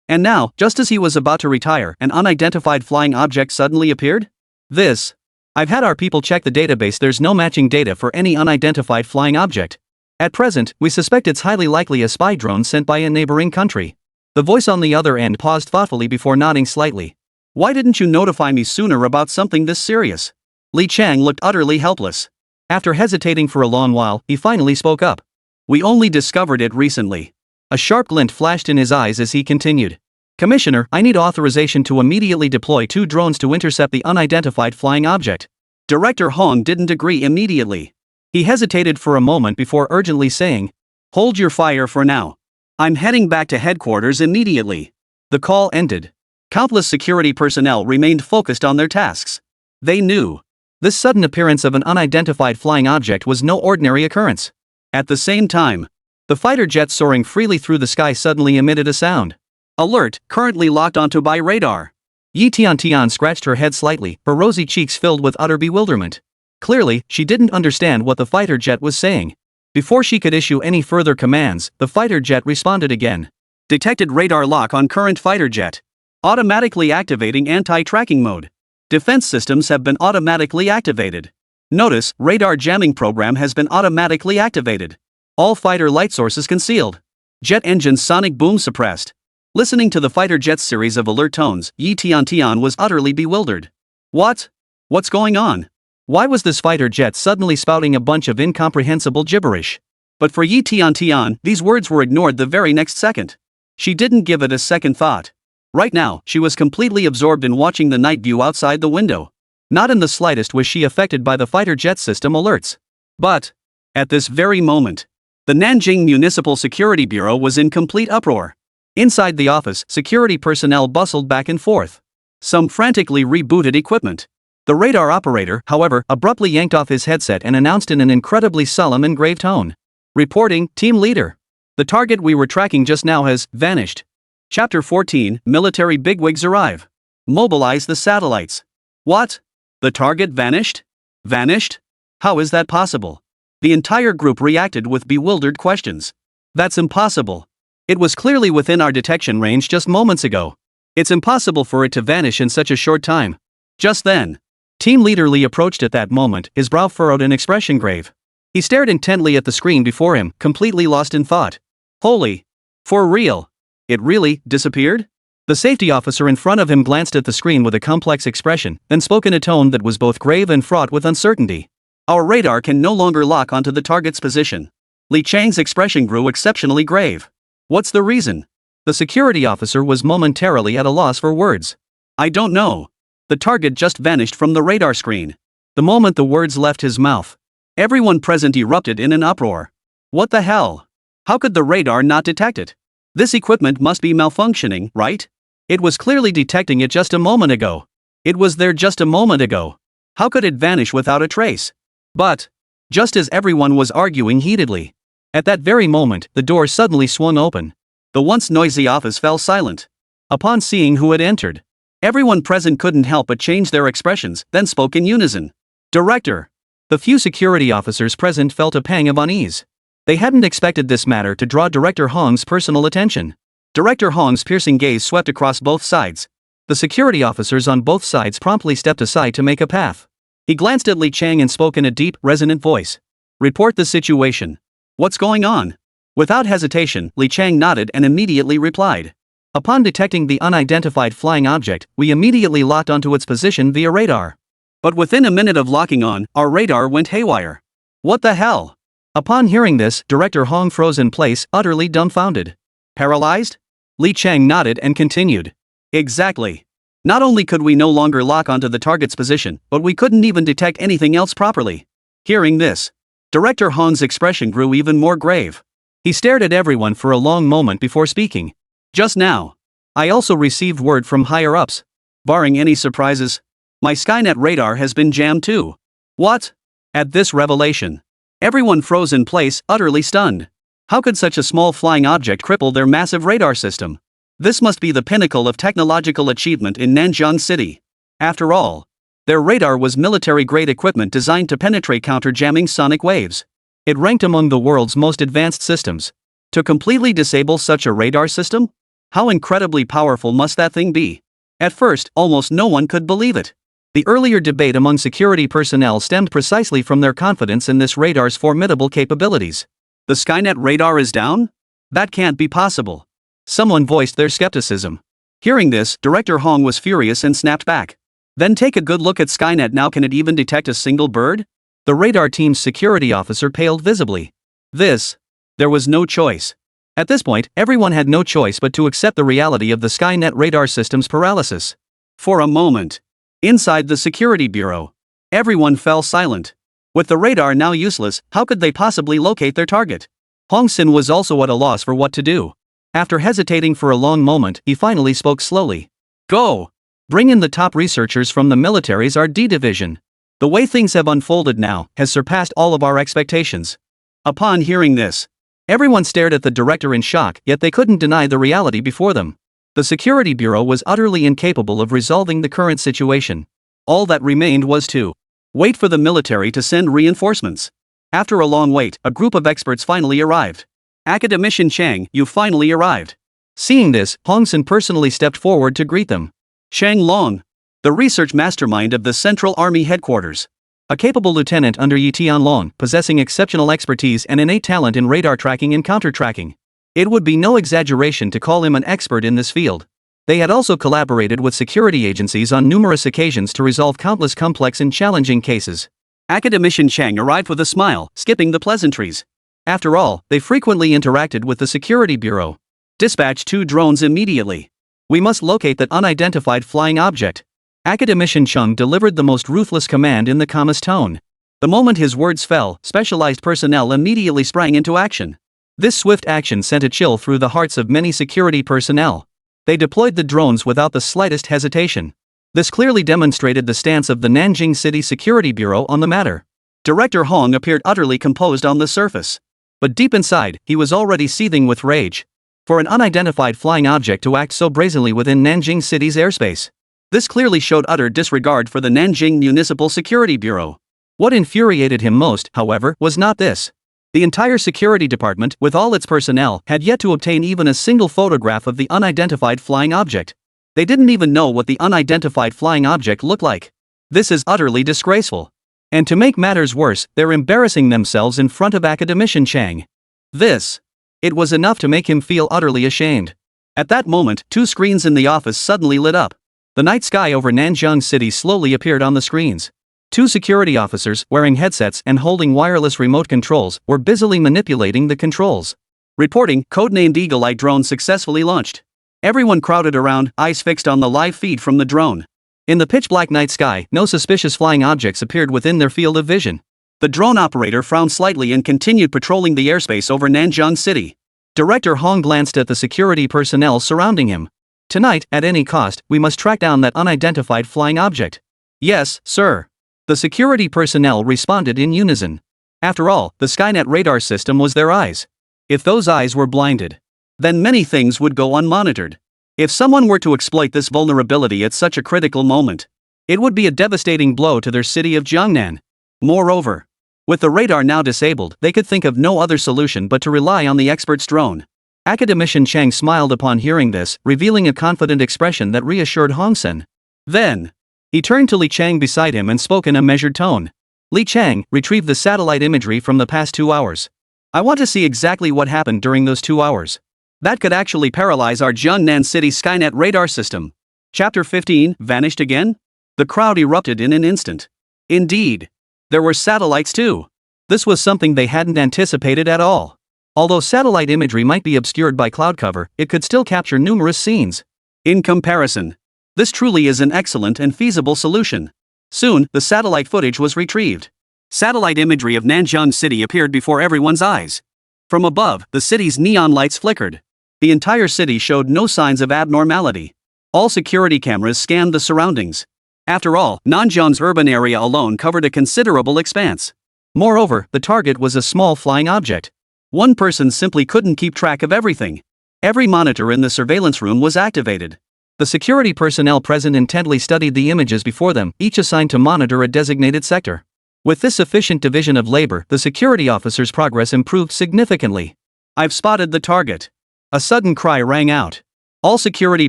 And now, just as he was about to retire, an unidentified flying object suddenly appeared? I've had our people check the database, there's no matching data for any unidentified flying object. At present, we suspect it's highly likely a spy drone sent by a neighboring country. The voice on the other end paused thoughtfully before nodding slightly. Why didn't you notify me sooner about something this serious? Li Chang looked utterly helpless. After hesitating for a long while, he finally spoke up. We only discovered it recently. A sharp glint flashed in his eyes as he continued. Commissioner, I need authorization to immediately deploy 2 drones to intercept the unidentified flying object. Director Hong didn't agree immediately. He hesitated for a moment before urgently saying, Hold your fire for now. I'm heading back to headquarters immediately. The call ended. Countless security personnel remained focused on their tasks. They knew This sudden appearance of an unidentified flying object was no ordinary occurrence. At the same time, the fighter jet soaring freely through the sky suddenly emitted a sound. Alert, currently locked onto by radar. Yi Tian scratched her head slightly, her rosy cheeks filled with utter bewilderment. Clearly, she didn't understand what the fighter jet was saying. Before she could issue any further commands, the fighter jet responded again. Detected radar lock on current fighter jet. Automatically activating anti-tracking mode. Defense systems have been automatically activated. Notice, radar jamming program has been automatically activated. All fighter light sources concealed. Jet engine sonic boom suppressed. Listening to the fighter jet's series of alert tones, Yi Tian was utterly bewildered. What? What's going on? Why was this fighter jet suddenly spouting a bunch of incomprehensible gibberish? But for Yi Tian, these words were ignored the very next second. She didn't give it a second thought. Right now, she was completely absorbed in watching the night view outside the window. Not in the slightest was she affected by the fighter jet system alerts. But, at this very moment, the Nanjing Municipal Security Bureau was in complete uproar. Inside the office, security personnel bustled back and forth. Some frantically rebooted equipment. The radar operator, however, abruptly yanked off his headset and announced in an incredibly solemn and grave tone. Reporting, team leader. The target we were tracking just now has vanished. Chapter 14, Military Bigwigs Arrive. Mobilize the satellites. What? The target vanished? Vanished? How is that possible? The entire group reacted with bewildered questions. That's impossible. It was clearly within our detection range just moments ago. It's impossible for it to vanish in such a short time. Just then, Team Leader Lee approached at that moment, his brow furrowed in expression grave. He stared intently at the screen before him, completely lost in thought. Holy! For real! It really disappeared? The safety officer in front of him glanced at the screen with a complex expression, then spoke in a tone that was both grave and fraught with uncertainty. Our radar can no longer lock onto the target's position. Li Chang's expression grew exceptionally grave. What's the reason? The security officer was momentarily at a loss for words. I don't know. The target just vanished from the radar screen. The moment the words left his mouth, everyone present erupted in an uproar. What the hell? How could the radar not detect it? This equipment must be malfunctioning, right? It was clearly detecting it just a moment ago. It was there just a moment ago. How could it vanish without a trace? But, just as everyone was arguing heatedly, at that very moment, the door suddenly swung open. The once noisy office fell silent. Upon seeing who had entered, everyone present couldn't help but change their expressions, then spoke in unison. Director! The few security officers present felt a pang of unease. They hadn't expected this matter to draw Director Hong's personal attention. Director Hong's piercing gaze swept across both sides. The security officers on both sides promptly stepped aside to make a path. He glanced at Li Chang and spoke in a deep, resonant voice. Report the situation. What's going on? Without hesitation, Li Chang nodded and immediately replied. Upon detecting the unidentified flying object, we immediately locked onto its position via radar. But within a minute of locking on, our radar went haywire. What the hell? Upon hearing this, Director Hong froze in place, utterly dumbfounded. Paralyzed? Li Chang nodded and continued. Exactly. Not only could we no longer lock onto the target's position, but we couldn't even detect anything else properly. Hearing this, Director Hong's expression grew even more grave. He stared at everyone for a long moment before speaking. Just now, I also received word from higher-ups. Barring any surprises, my Skynet radar has been jammed too. What? At this revelation, everyone froze in place, utterly stunned. How could such a small flying object cripple their massive radar system? This must be the pinnacle of technological achievement in Nanjing City. After all, their radar was military-grade equipment designed to penetrate counter-jamming sonic waves. It ranked among the world's most advanced systems. To completely disable such a radar system? How incredibly powerful must that thing be? At first, almost no one could believe it. The earlier debate among security personnel stemmed precisely from their confidence in this radar's formidable capabilities. The Skynet radar is down? That can't be possible. Someone voiced their skepticism. Hearing this, Director Hong was furious and snapped back. Then take a good look at Skynet now. Can it even detect a single bird? The radar team's security officer paled visibly. There was no choice. At this point, everyone had no choice but to accept the reality of the Skynet radar system's paralysis. For a moment, inside the security bureau, everyone fell silent. With the radar now useless, how could they possibly locate their target? Hong Sin was also at a loss for what to do. After hesitating for a long moment, he finally spoke slowly. Go! Bring in the top researchers from the military's R&D division. The way things have unfolded now has surpassed all of our expectations. Upon hearing this, everyone stared at the director in shock, yet they couldn't deny the reality before them. The Security Bureau was utterly incapable of resolving the current situation. All that remained was to wait for the military to send reinforcements. After a long wait, a group of experts finally arrived. Academician Chang, you finally arrived. Seeing this, Hong Sen personally stepped forward to greet them. Chang Long, the research mastermind of the Central Army Headquarters. A capable lieutenant under Yi Tianlong, possessing exceptional expertise and innate talent in radar tracking and counter-tracking. It would be no exaggeration to call him an expert in this field. They had also collaborated with security agencies on numerous occasions to resolve countless complex and challenging cases. Academician Chang arrived with a smile, skipping the pleasantries. After all, they frequently interacted with the Security Bureau. Dispatch 2 drones immediately. We must locate that unidentified flying object. Academician Chung delivered the most ruthless command in the calmest tone. The moment his words fell, specialized personnel immediately sprang into action. This swift action sent a chill through the hearts of many security personnel. They deployed the drones without the slightest hesitation. This clearly demonstrated the stance of the Nanjing City Security Bureau on the matter. Director Hong appeared utterly composed on the surface. But deep inside, he was already seething with rage. For an unidentified flying object to act so brazenly within Nanjing City's airspace. This clearly showed utter disregard for the Nanjing Municipal Security Bureau. What infuriated him most, however, was not this. The entire security department, with all its personnel, had yet to obtain even a single photograph of the unidentified flying object. They didn't even know what the unidentified flying object looked like. This is utterly disgraceful. And to make matters worse, they're embarrassing themselves in front of Academician Chang. It was enough to make him feel utterly ashamed. At that moment, 2 screens in the office suddenly lit up. The night sky over Nanjing City slowly appeared on the screens. 2 security officers, wearing headsets and holding wireless remote controls, were busily manipulating the controls. Reporting, codenamed Eagle Eye drone successfully launched. Everyone crowded around, eyes fixed on the live feed from the drone. In the pitch-black night sky, no suspicious flying objects appeared within their field of vision. The drone operator frowned slightly and continued patrolling the airspace over Nanjing City. Director Hong glanced at the security personnel surrounding him. Tonight, at any cost, we must track down that unidentified flying object. Yes, sir. The security personnel responded in unison. After all, the Skynet radar system was their eyes. If those eyes were blinded, then many things would go unmonitored. If someone were to exploit this vulnerability at such a critical moment, it would be a devastating blow to their city of Jiangnan. Moreover, with the radar now disabled, they could think of no other solution but to rely on the expert's drone. Academician Chang smiled upon hearing this, revealing a confident expression that reassured Hong Sen. Then, he turned to Li Chang beside him and spoke in a measured tone. Li Chang, retrieve the satellite imagery from the past 2 hours. I want to see exactly what happened during those 2 hours. That could actually paralyze our Jiangnan City Skynet radar system. Chapter 15, Vanished Again? The crowd erupted in an instant. Indeed, there were satellites too. This was something they hadn't anticipated at all. Although satellite imagery might be obscured by cloud cover, it could still capture numerous scenes. In comparison, this truly is an excellent and feasible solution. Soon, the satellite footage was retrieved. Satellite imagery of Nanjing City appeared before everyone's eyes. From above, the city's neon lights flickered. The entire city showed no signs of abnormality. All security cameras scanned the surroundings. After all, Nanjing's urban area alone covered a considerable expanse. Moreover, the target was a small flying object. One person simply couldn't keep track of everything. Every monitor in the surveillance room was activated. The security personnel present intently studied the images before them, each assigned to monitor a designated sector. With this efficient division of labor, the security officers' progress improved significantly. I've spotted the target. A sudden cry rang out. All security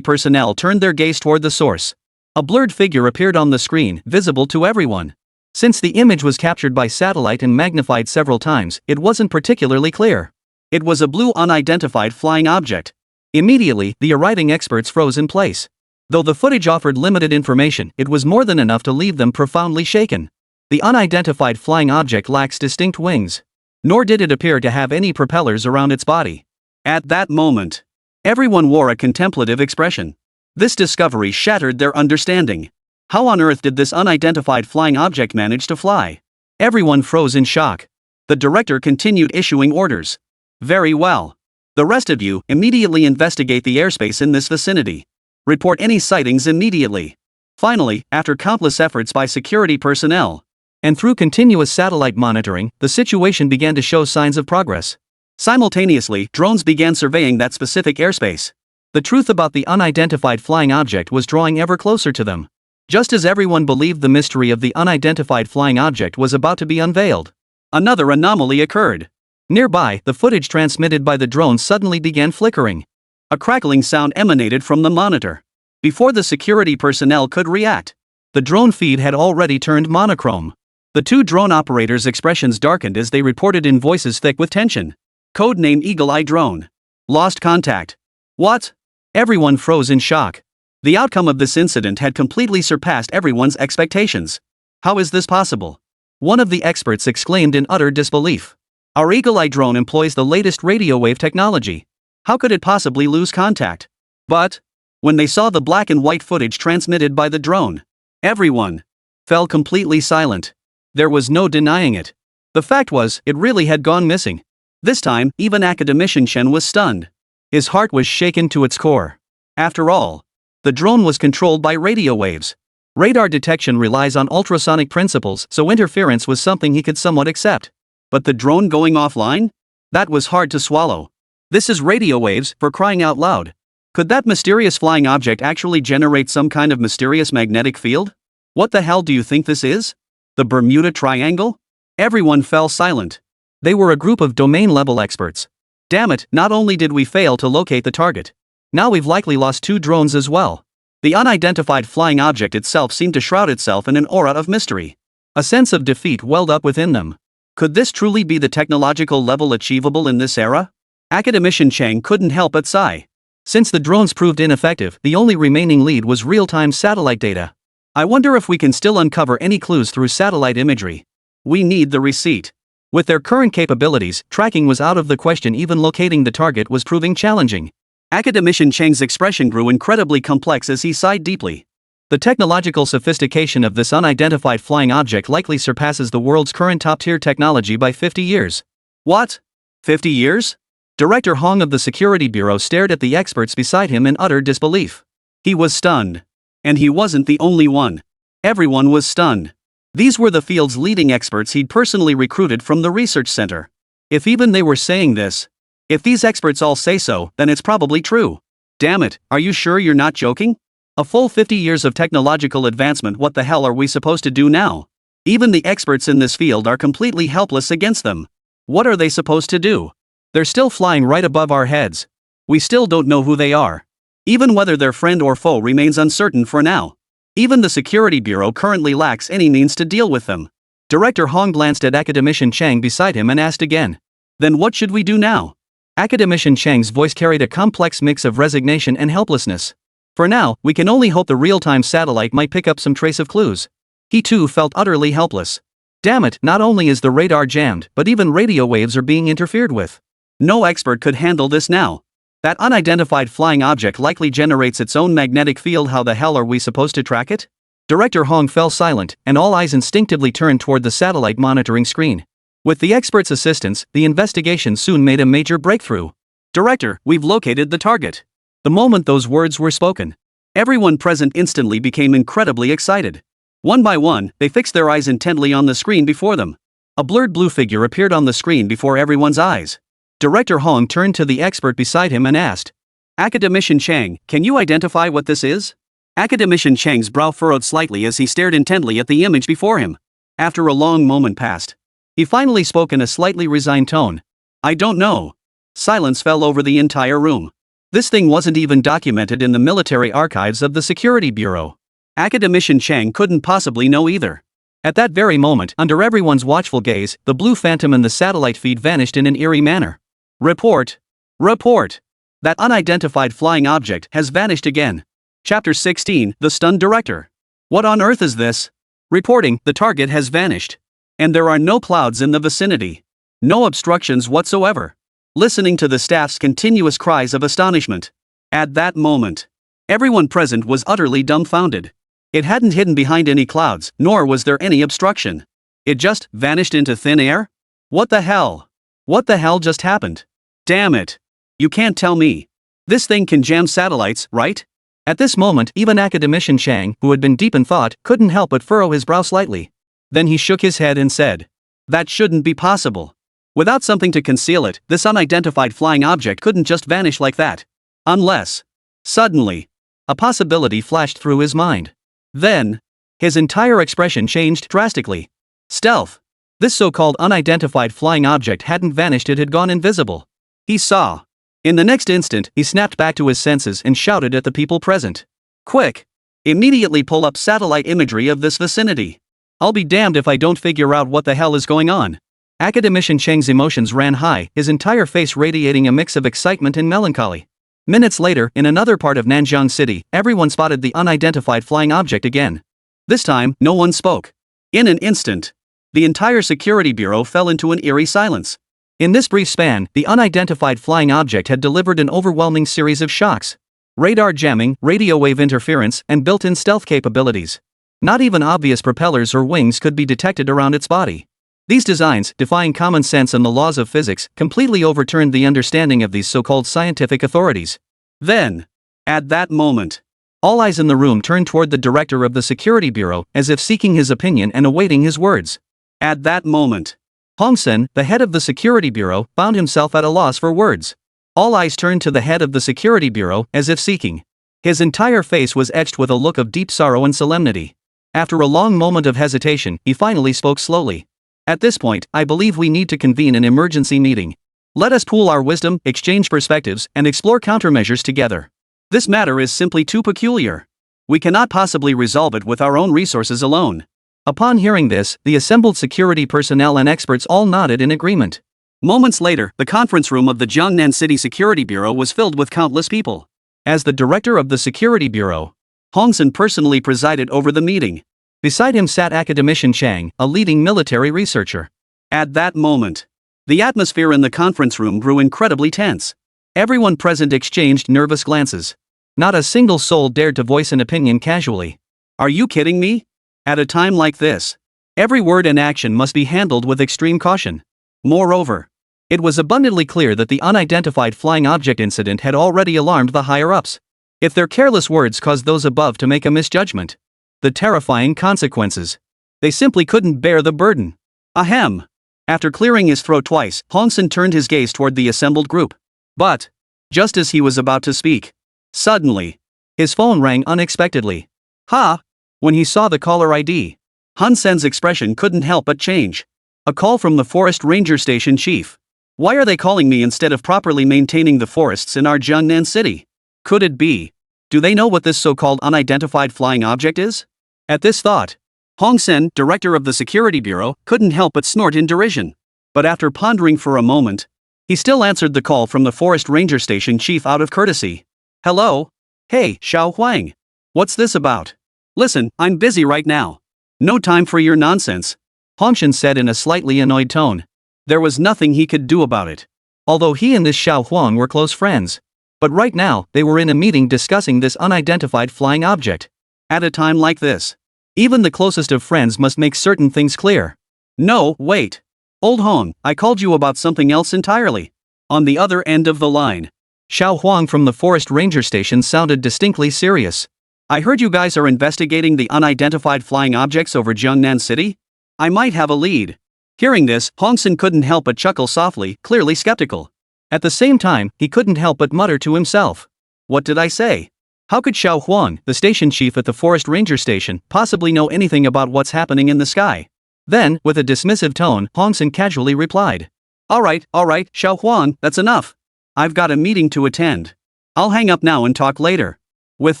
personnel turned their gaze toward the source. A blurred figure appeared on the screen, visible to everyone. Since the image was captured by satellite and magnified several times, it wasn't particularly clear. It was a blue unidentified flying object. Immediately, the arriving experts froze in place. Though the footage offered limited information, it was more than enough to leave them profoundly shaken. The unidentified flying object lacks distinct wings. Nor did it appear to have any propellers around its body. At that moment, everyone wore a contemplative expression. This discovery shattered their understanding. How on earth did this unidentified flying object manage to fly? Everyone froze in shock. The director continued issuing orders. Very well. The rest of you, immediately investigate the airspace in this vicinity. Report any sightings immediately. Finally, after countless efforts by security personnel, And through continuous satellite monitoring, the situation began to show signs of progress. Simultaneously, drones began surveying that specific airspace. The truth about the unidentified flying object was drawing ever closer to them. Just as everyone believed the mystery of the unidentified flying object was about to be unveiled, another anomaly occurred. Nearby, the footage transmitted by the drone suddenly began flickering. A crackling sound emanated from the monitor. Before the security personnel could react, the drone feed had already turned monochrome. The two drone operators' expressions darkened as they reported in voices thick with tension. Codename Eagle Eye Drone. Lost contact. What? Everyone froze in shock. The outcome of this incident had completely surpassed everyone's expectations. How is this possible? One of the experts exclaimed in utter disbelief. Our Eagle Eye drone employs the latest radio wave technology. How could it possibly lose contact? But, when they saw the black and white footage transmitted by the drone, everyone fell completely silent. There was no denying it. The fact was, it really had gone missing. This time, even academician Chen was stunned. His heart was shaken to its core. After all, the drone was controlled by radio waves. Radar detection relies on ultrasonic principles, so interference was something he could somewhat accept. But the drone going offline? That was hard to swallow. This is radio waves, for crying out loud. Could that mysterious flying object actually generate some kind of mysterious magnetic field? What the hell do you think this is? The Bermuda Triangle? Everyone fell silent. They were a group of domain-level experts. Damn it, not only did we fail to locate the target, now we've likely lost 2 drones as well. The unidentified flying object itself seemed to shroud itself in an aura of mystery. A sense of defeat welled up within them. Could this truly be the technological level achievable in this era? Academician Chang couldn't help but sigh. Since the drones proved ineffective, the only remaining lead was real-time satellite data. I wonder if we can still uncover any clues through satellite imagery. We need the receipt. With their current capabilities, tracking was out of the question. Even locating the target was proving challenging. Academician Chang's expression grew incredibly complex as he sighed deeply. The technological sophistication of this unidentified flying object likely surpasses the world's current top-tier technology by 50 years. What? 50 years? Director Hong of the Security Bureau stared at the experts beside him in utter disbelief. He was stunned. And he wasn't the only one. Everyone was stunned. These were the field's leading experts he'd personally recruited from the research center. If even they were saying this, if these experts all say so, then it's probably true. Damn it, are you sure you're not joking? A full 50 years of technological advancement, what the hell are we supposed to do now? Even the experts in this field are completely helpless against them. What are they supposed to do? They're still flying right above our heads. We still don't know who they are. Even whether they're friend or foe remains uncertain for now. Even the Security Bureau currently lacks any means to deal with them. Director Hong glanced at Academician Chang beside him and asked again. Then what should we do now? Academician Chang's voice carried a complex mix of resignation and helplessness. For now, we can only hope the real-time satellite might pick up some trace of clues. He too felt utterly helpless. Damn it, not only is the radar jammed, but even radio waves are being interfered with. No expert could handle this now. That unidentified flying object likely generates its own magnetic field. How the hell are we supposed to track it? Director Hong fell silent, and all eyes instinctively turned toward the satellite monitoring screen. With the expert's assistance, the investigation soon made a major breakthrough. Director, we've located the target. The moment those words were spoken, everyone present instantly became incredibly excited. One by one, they fixed their eyes intently on the screen before them. A blurred blue figure appeared on the screen before everyone's eyes. Director Hong turned to the expert beside him and asked, Academician Chang, can you identify what this is? Academician Chang's brow furrowed slightly as he stared intently at the image before him. After a long moment passed, he finally spoke in a slightly resigned tone. I don't know. Silence fell over the entire room. This thing wasn't even documented in the military archives of the Security Bureau. Academician Chang couldn't possibly know either. At that very moment, under everyone's watchful gaze, the blue phantom in the satellite feed vanished in an eerie manner. Report. Report. That unidentified flying object has vanished again. Chapter 16, The Stunned Director. What on earth is this? Reporting, the target has vanished. And there are no clouds in the vicinity. No obstructions whatsoever. Listening to the staff's continuous cries of astonishment. At that moment, everyone present was utterly dumbfounded. It hadn't hidden behind any clouds, nor was there any obstruction. It just vanished into thin air? What the hell? What the hell just happened? Damn it. You can't tell me. This thing can jam satellites, right? At this moment, even Academician Chang, who had been deep in thought, couldn't help but furrow his brow slightly. Then he shook his head and said, "That shouldn't be possible. Without something to conceal it, this unidentified flying object couldn't just vanish like that. Unless." Suddenly, a possibility flashed through his mind. Then, his entire expression changed drastically. Stealth. This so-called unidentified flying object hadn't vanished, it had gone invisible. He saw. In the next instant, he snapped back to his senses and shouted at the people present. "Quick! Immediately pull up satellite imagery of this vicinity. I'll be damned if I don't figure out what the hell is going on." Academician Cheng's emotions ran high, his entire face radiating a mix of excitement and melancholy. Minutes later, in another part of Nanjiang City, everyone spotted the unidentified flying object again. This time, no one spoke. In an instant, the entire security bureau fell into an eerie silence. In this brief span, the unidentified flying object had delivered an overwhelming series of shocks. Radar jamming, radio wave interference, and built-in stealth capabilities. Not even obvious propellers or wings could be detected around its body. These designs, defying common sense and the laws of physics, completely overturned the understanding of these so-called scientific authorities. Then, at that moment, all eyes in the room turned toward the director of the security bureau, as if seeking his opinion and awaiting his words. At that moment, Hong Sen, the head of the security bureau, found himself at a loss for words. All eyes turned to the head of the security bureau, as if seeking. His entire face was etched with a look of deep sorrow and solemnity. After a long moment of hesitation, he finally spoke slowly. "At this point, I believe we need to convene an emergency meeting. Let us pool our wisdom, exchange perspectives, and explore countermeasures together. This matter is simply too peculiar. We cannot possibly resolve it with our own resources alone." Upon hearing this, the assembled security personnel and experts all nodded in agreement. Moments later, the conference room of the Jiangnan City Security Bureau was filled with countless people. As the director of the Security Bureau, Hong Sen personally presided over the meeting. Beside him sat Academician Chang, a leading military researcher. At that moment, the atmosphere in the conference room grew incredibly tense. Everyone present exchanged nervous glances. Not a single soul dared to voice an opinion casually. "Are you kidding me? At a time like this, every word and action must be handled with extreme caution." Moreover, it was abundantly clear that the unidentified flying object incident had already alarmed the higher-ups. If their careless words caused those above to make a misjudgment, the terrifying consequences, they simply couldn't bear the burden. Ahem. After clearing his throat twice, Hong Sen turned his gaze toward the assembled group. But, just as he was about to speak, suddenly, his phone rang unexpectedly. Ha! When he saw the caller ID, Hong Sen's expression couldn't help but change. A call from the Forest Ranger Station chief. Why are they calling me instead of properly maintaining the forests in our Jiangnan city? Could it be? Do they know what this so-called unidentified flying object is? At this thought, Hong Sen, director of the security bureau, couldn't help but snort in derision. But after pondering for a moment, he still answered the call from the Forest Ranger Station chief out of courtesy. "Hello? Hey, Xiao Huang. What's this about? Listen, I'm busy right now. No time for your nonsense," Hong Sen said in a slightly annoyed tone. There was nothing he could do about it. Although he and this Xiao Huang were close friends. But right now, they were in a meeting discussing this unidentified flying object. At a time like this, even the closest of friends must make certain things clear. "No, wait. Old Hong, I called you about something else entirely." On the other end of the line, Xiao Huang from the Forest Ranger Station sounded distinctly serious. "I heard you guys are investigating the unidentified flying objects over Jiangnan City? I might have a lead." Hearing this, Hong Sen couldn't help but chuckle softly, clearly skeptical. At the same time, he couldn't help but mutter to himself. What did I say? How could Xiao Huang, the station chief at the Forest Ranger Station, possibly know anything about what's happening in the sky? Then, with a dismissive tone, Hong Sen casually replied. All right, Xiao Huang, that's enough. I've got a meeting to attend. I'll hang up now and talk later." With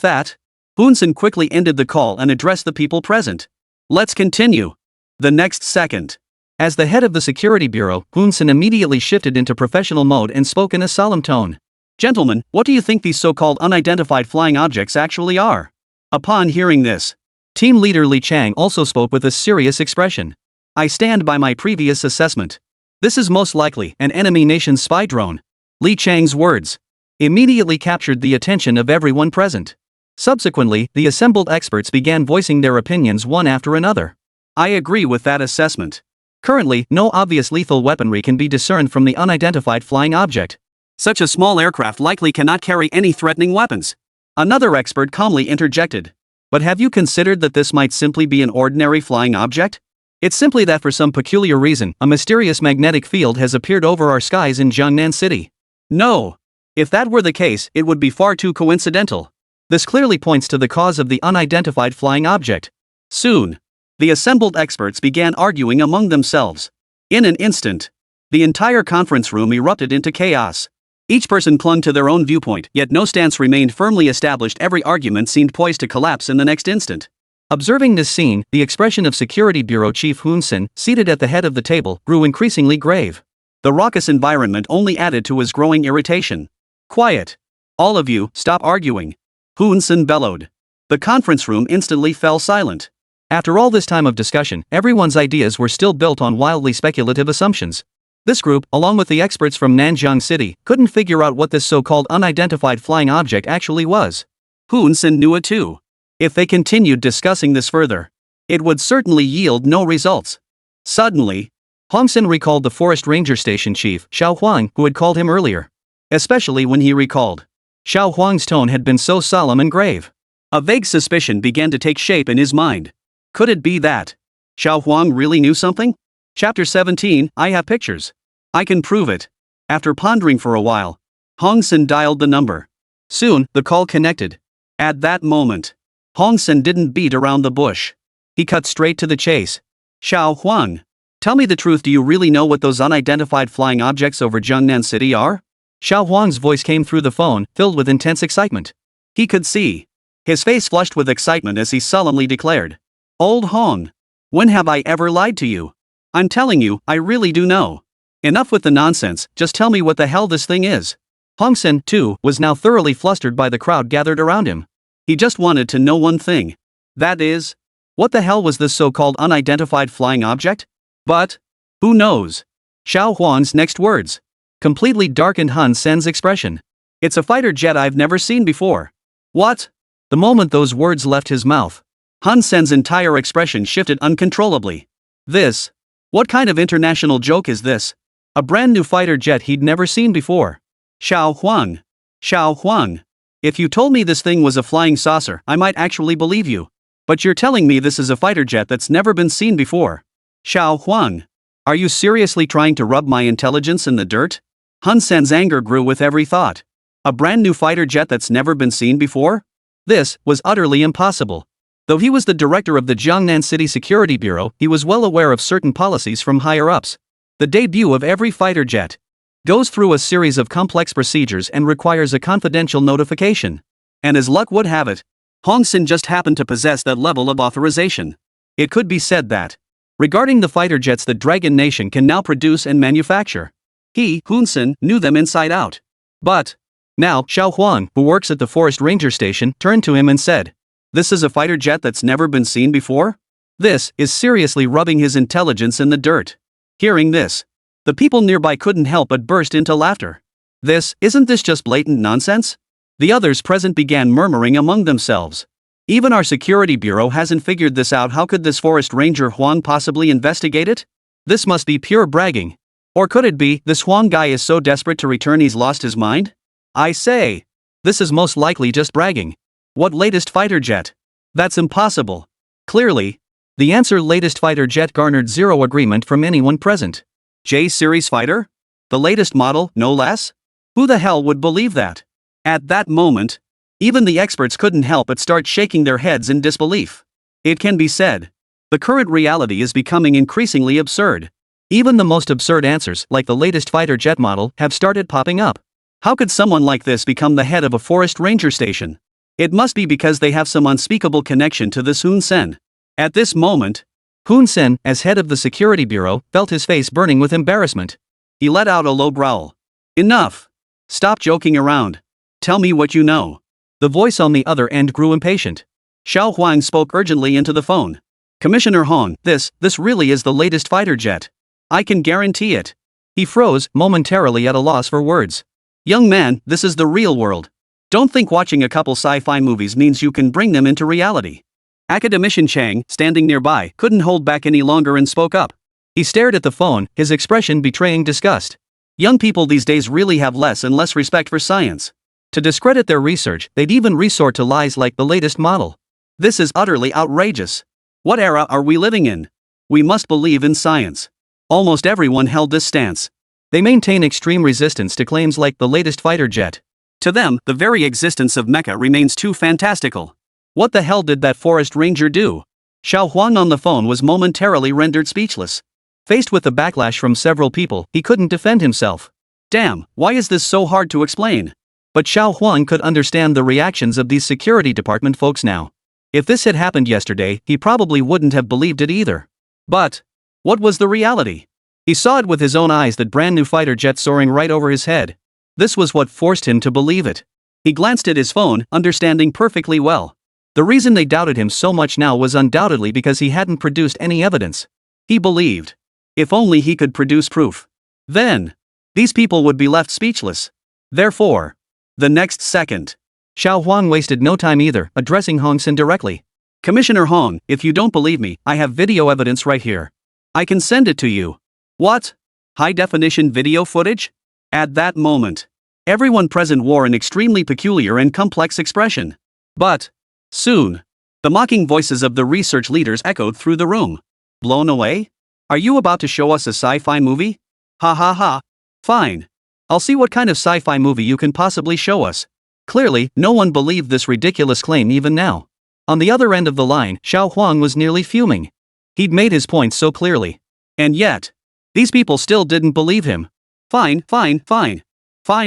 that, Hong Sen quickly ended the call and addressed the people present. Let's continue. The next second, as the head of the security bureau, Hong Sen immediately shifted into professional mode and spoke in a solemn tone. "Gentlemen, what do you think these so-called unidentified flying objects actually are?" Upon hearing this, team leader Li Chang also spoke with a serious expression. "I stand by my previous assessment. This is most likely an enemy nation's spy drone." Li Chang's words immediately captured the attention of everyone present. Subsequently, the assembled experts began voicing their opinions one after another. "I agree with that assessment. Currently, no obvious lethal weaponry can be discerned from the unidentified flying object. Such a small aircraft likely cannot carry any threatening weapons." Another expert calmly interjected. "But have you considered that this might simply be an ordinary flying object? It's simply that for some peculiar reason, a mysterious magnetic field has appeared over our skies in Jiangnan City. No. If that were the case, it would be far too coincidental. This clearly points to the cause of the unidentified flying object. Soon, the assembled experts began arguing among themselves. In an instant, the entire conference room erupted into chaos. Each person clung to their own viewpoint, yet no stance remained firmly established. Every argument seemed poised to collapse in the next instant. Observing this scene, the expression of Security Bureau Chief Hun-sen, seated at the head of the table, grew increasingly grave. The raucous environment only added to his growing irritation. Quiet. All of you, stop arguing. Hun-sen bellowed. The conference room instantly fell silent. After all this time of discussion, everyone's ideas were still built on wildly speculative assumptions. This group, along with the experts from Nanjiang City, couldn't figure out what this so-called unidentified flying object actually was. Hun-sen knew it too. If they continued discussing this further, it would certainly yield no results. Suddenly, Hong-sen recalled the forest ranger station chief, Xiao Huang, who had called him earlier. Especially when he recalled Xiao Huang's tone had been so solemn and grave. A vague suspicion began to take shape in his mind. Could it be that Xiao Huang really knew something? Chapter 17, I have pictures. I can prove it. After pondering for a while, Hong-sen dialed the number. Soon, the call connected. At that moment, Hong-sen didn't beat around the bush. He cut straight to the chase. Xiao Huang, tell me the truth, do you really know what those unidentified flying objects over Jiangnan City are? Xiao Huang's voice came through the phone, filled with intense excitement. He could see. His face flushed with excitement as he solemnly declared. Old Hong, when have I ever lied to you? I'm telling you, I really do know. Enough with the nonsense, just tell me what the hell this thing is. Hong-sen, too, was now thoroughly flustered by the crowd gathered around him. He just wanted to know one thing. That is, what the hell was this so-called unidentified flying object? But, who knows? Xiao Huang's next words completely darkened Hun-sen's expression. It's a fighter jet I've never seen before. What? The moment those words left his mouth, Hun-sen's entire expression shifted uncontrollably. This? What kind of international joke is this? A brand new fighter jet he'd never seen before. Xiao Huang. Xiao Huang. If you told me this thing was a flying saucer, I might actually believe you. But you're telling me this is a fighter jet that's never been seen before. Xiao Huang. Are you seriously trying to rub my intelligence in the dirt? Hun-sen's anger grew with every thought. A brand new fighter jet that's never been seen before? This was utterly impossible. Though he was the director of the Jiangnan City Security Bureau, he was well aware of certain policies from higher-ups. The debut of every fighter jet goes through a series of complex procedures and requires a confidential notification. And as luck would have it, Hong-sen just happened to possess that level of authorization. It could be said that, regarding the fighter jets the Dragon Nation can now produce and manufacture, he, Hun-sen, knew them inside out. But now, Xiao Huang, who works at the forest ranger station, turned to him and said, this is a fighter jet that's never been seen before? This is seriously rubbing his intelligence in the dirt. Hearing this, the people nearby couldn't help but burst into laughter. Isn't this just blatant nonsense? The others present began murmuring among themselves. Even our security bureau hasn't figured this out. How could this forest ranger Huang possibly investigate it? This must be pure bragging. Or could it be, this Huang guy is so desperate to return he's lost his mind? I say, this is most likely just bragging. What latest fighter jet? That's impossible. Clearly, the answer latest fighter jet garnered zero agreement from anyone present. J-series fighter? The latest model, no less? Who the hell would believe that? At that moment, even the experts couldn't help but start shaking their heads in disbelief. It can be said, the current reality is becoming increasingly absurd. Even the most absurd answers, like the latest fighter jet model, have started popping up. How could someone like this become the head of a forest ranger station? It must be because they have some unspeakable connection to this Hun-sen. At this moment, Hun-sen, as head of the security bureau, felt his face burning with embarrassment. He let out a low growl. Enough. Stop joking around. Tell me what you know. The voice on the other end grew impatient. Xiao Huang spoke urgently into the phone. Commissioner Hong, this really is the latest fighter jet. I can guarantee it. He froze, momentarily at a loss for words. Young man, this is the real world. Don't think watching a couple sci-fi movies means you can bring them into reality. Academician Chang, standing nearby, couldn't hold back any longer and spoke up. He stared at the phone, his expression betraying disgust. Young people these days really have less and less respect for science. To discredit their research, they'd even resort to lies like the latest model. This is utterly outrageous. What era are we living in? We must believe in science. Almost everyone held this stance. They maintain extreme resistance to claims like the latest fighter jet. To them, the very existence of mecha remains too fantastical. What the hell did that forest ranger do? Xiao Huang on the phone was momentarily rendered speechless. Faced with the backlash from several people, he couldn't defend himself. Damn, why is this so hard to explain? But Xiao Huang could understand the reactions of these security department folks now. If this had happened yesterday, he probably wouldn't have believed it either. But what was the reality? He saw it with his own eyes, that brand new fighter jet soaring right over his head. This was what forced him to believe it. He glanced at his phone, understanding perfectly well. The reason they doubted him so much now was undoubtedly because he hadn't produced any evidence. He believed. If only he could produce proof. Then, these people would be left speechless. Therefore, the next second, Xiao Huang wasted no time either, addressing Hong Sen directly. Commissioner Hong, if you don't believe me, I have video evidence right here. I can send it to you. What? High-definition video footage? At that moment, everyone present wore an extremely peculiar and complex expression. But soon, the mocking voices of the research leaders echoed through the room. Blown away? Are you about to show us a sci-fi movie? Ha ha ha. Fine. I'll see what kind of sci-fi movie you can possibly show us. Clearly, no one believed this ridiculous claim even now. On the other end of the line, Xiao Huang was nearly fuming. He'd made his point so clearly. And yet, these people still didn't believe him. Fine. Fine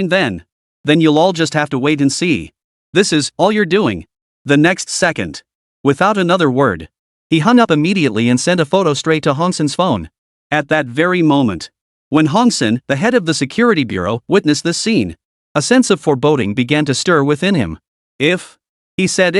then. Then you'll all just have to wait and see. This is all you're doing. The next second, without another word, he hung up immediately and sent a photo straight to Hong Sen's phone. At that very moment, when Hong Sen, the head of the security bureau, witnessed this scene, a sense of foreboding began to stir within him. If, he said,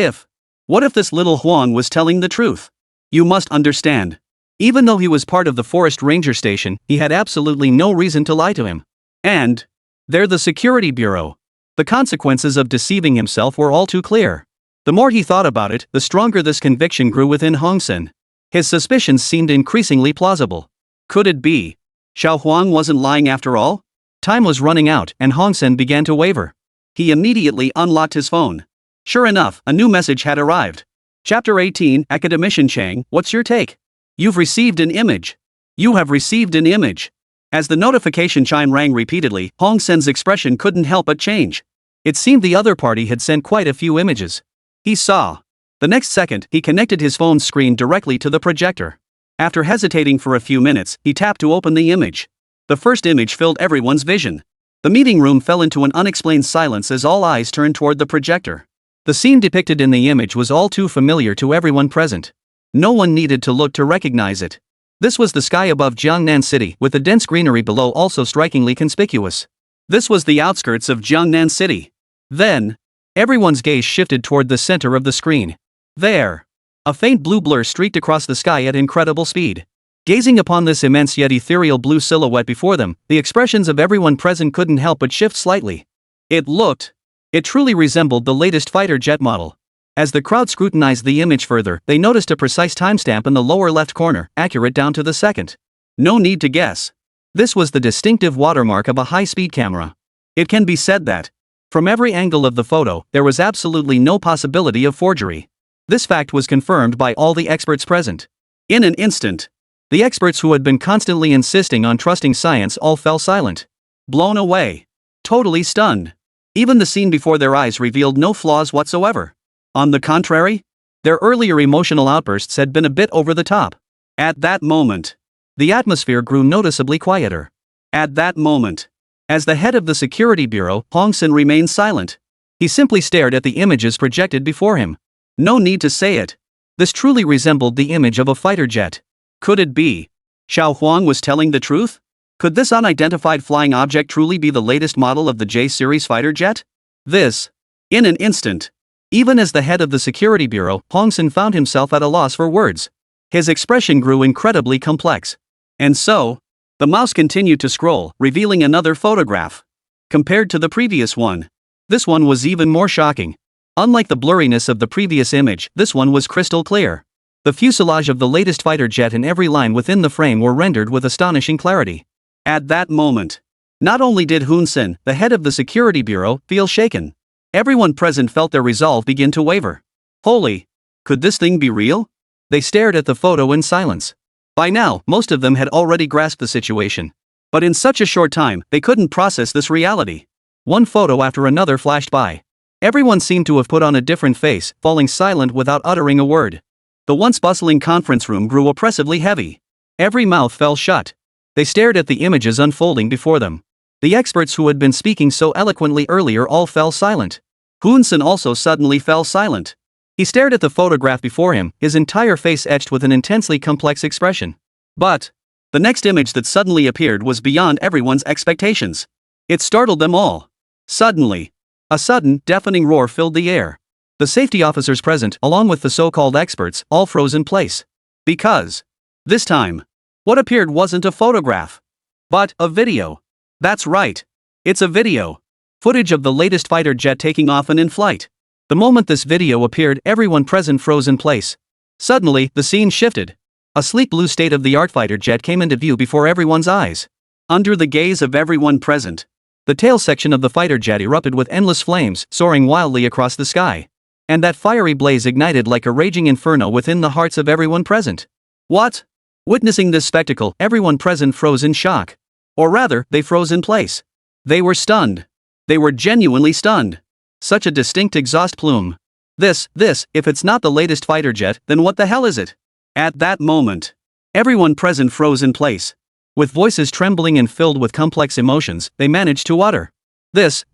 what if this little Huang was telling the truth? You must understand. Even though he was part of the forest ranger station, he had absolutely no reason to lie to him. And they're the security bureau. The consequences of deceiving himself were all too clear. The more he thought about it, the stronger this conviction grew within Hong Sen. His suspicions seemed increasingly plausible. Could it be Xiao Huang wasn't lying after all? Time was running out, and Hong Sen began to waver. He immediately unlocked his phone. Sure enough, a new message had arrived. Chapter 18, Academician Chang, what's your take? You've received an image. You have received an image. As the notification chime rang repeatedly, Hong Sen's expression couldn't help but change. It seemed the other party had sent quite a few images. He saw. The next second, he connected his phone's screen directly to the projector. After hesitating for a few minutes, he tapped to open the image. The first image filled everyone's vision. The meeting room fell into an unexplained silence as all eyes turned toward the projector. The scene depicted in the image was all too familiar to everyone present. No one needed to look to recognize it. This was the sky above Jiangnan City, with the dense greenery below also strikingly conspicuous. This was the outskirts of Jiangnan City. Then, everyone's gaze shifted toward the center of the screen. There, a faint blue blur streaked across the sky at incredible speed. Gazing upon this immense yet ethereal blue silhouette before them, the expressions of everyone present couldn't help but shift slightly. It truly resembled the latest fighter jet model. As the crowd scrutinized the image further, they noticed a precise timestamp in the lower left corner, accurate down to the second. No need to guess. This was the distinctive watermark of a high-speed camera. It can be said that, from every angle of the photo, there was absolutely no possibility of forgery. This fact was confirmed by all the experts present. In an instant, the experts who had been constantly insisting on trusting science all fell silent. Blown away. Totally stunned. Even the scene before their eyes revealed no flaws whatsoever. On the contrary, their earlier emotional outbursts had been a bit over the top. At that moment, the atmosphere grew noticeably quieter. At that moment, as the head of the security bureau, Hong Sen remained silent. He simply stared at the images projected before him. No need to say it. This truly resembled the image of a fighter jet. Could it be Xiao Huang was telling the truth? Could this unidentified flying object truly be the latest model of the J-series fighter jet? In an instant, even as the head of the security bureau, Hong Sen found himself at a loss for words. His expression grew incredibly complex. And so, the mouse continued to scroll, revealing another photograph. Compared to the previous one, this one was even more shocking. Unlike the blurriness of the previous image, this one was crystal clear. The fuselage of the latest fighter jet and every line within the frame were rendered with astonishing clarity. At that moment, not only did Hong Sen, the head of the security bureau, feel shaken, everyone present felt their resolve begin to waver. Holy! Could this thing be real? They stared at the photo in silence. By now, most of them had already grasped the situation. But in such a short time, they couldn't process this reality. One photo after another flashed by. Everyone seemed to have put on a different face, falling silent without uttering a word. The once bustling conference room grew oppressively heavy. Every mouth fell shut. They stared at the images unfolding before them. The experts who had been speaking so eloquently earlier all fell silent. Hoonson also suddenly fell silent. He stared at the photograph before him, his entire face etched with an intensely complex expression. But the next image that suddenly appeared was beyond everyone's expectations. It startled them all. Suddenly, a sudden, deafening roar filled the air. The safety officers present, along with the so-called experts, all froze in place. Because this time, what appeared wasn't a photograph, but a video. That's right. It's a video. Footage of the latest fighter jet taking off and in flight. The moment this video appeared, everyone present froze in place. Suddenly, the scene shifted. A sleek blue state-of-the-art fighter jet came into view before everyone's eyes. Under the gaze of everyone present, the tail section of the fighter jet erupted with endless flames, soaring wildly across the sky. And that fiery blaze ignited like a raging inferno within the hearts of everyone present. What? Witnessing this spectacle, everyone present froze in shock. Or rather, they froze in place. They were stunned. They were genuinely stunned. Such a distinct exhaust plume. This, if it's not the latest fighter jet, then what the hell is it? At that moment, everyone present froze in place. With voices trembling and filled with complex emotions, they managed to utter. This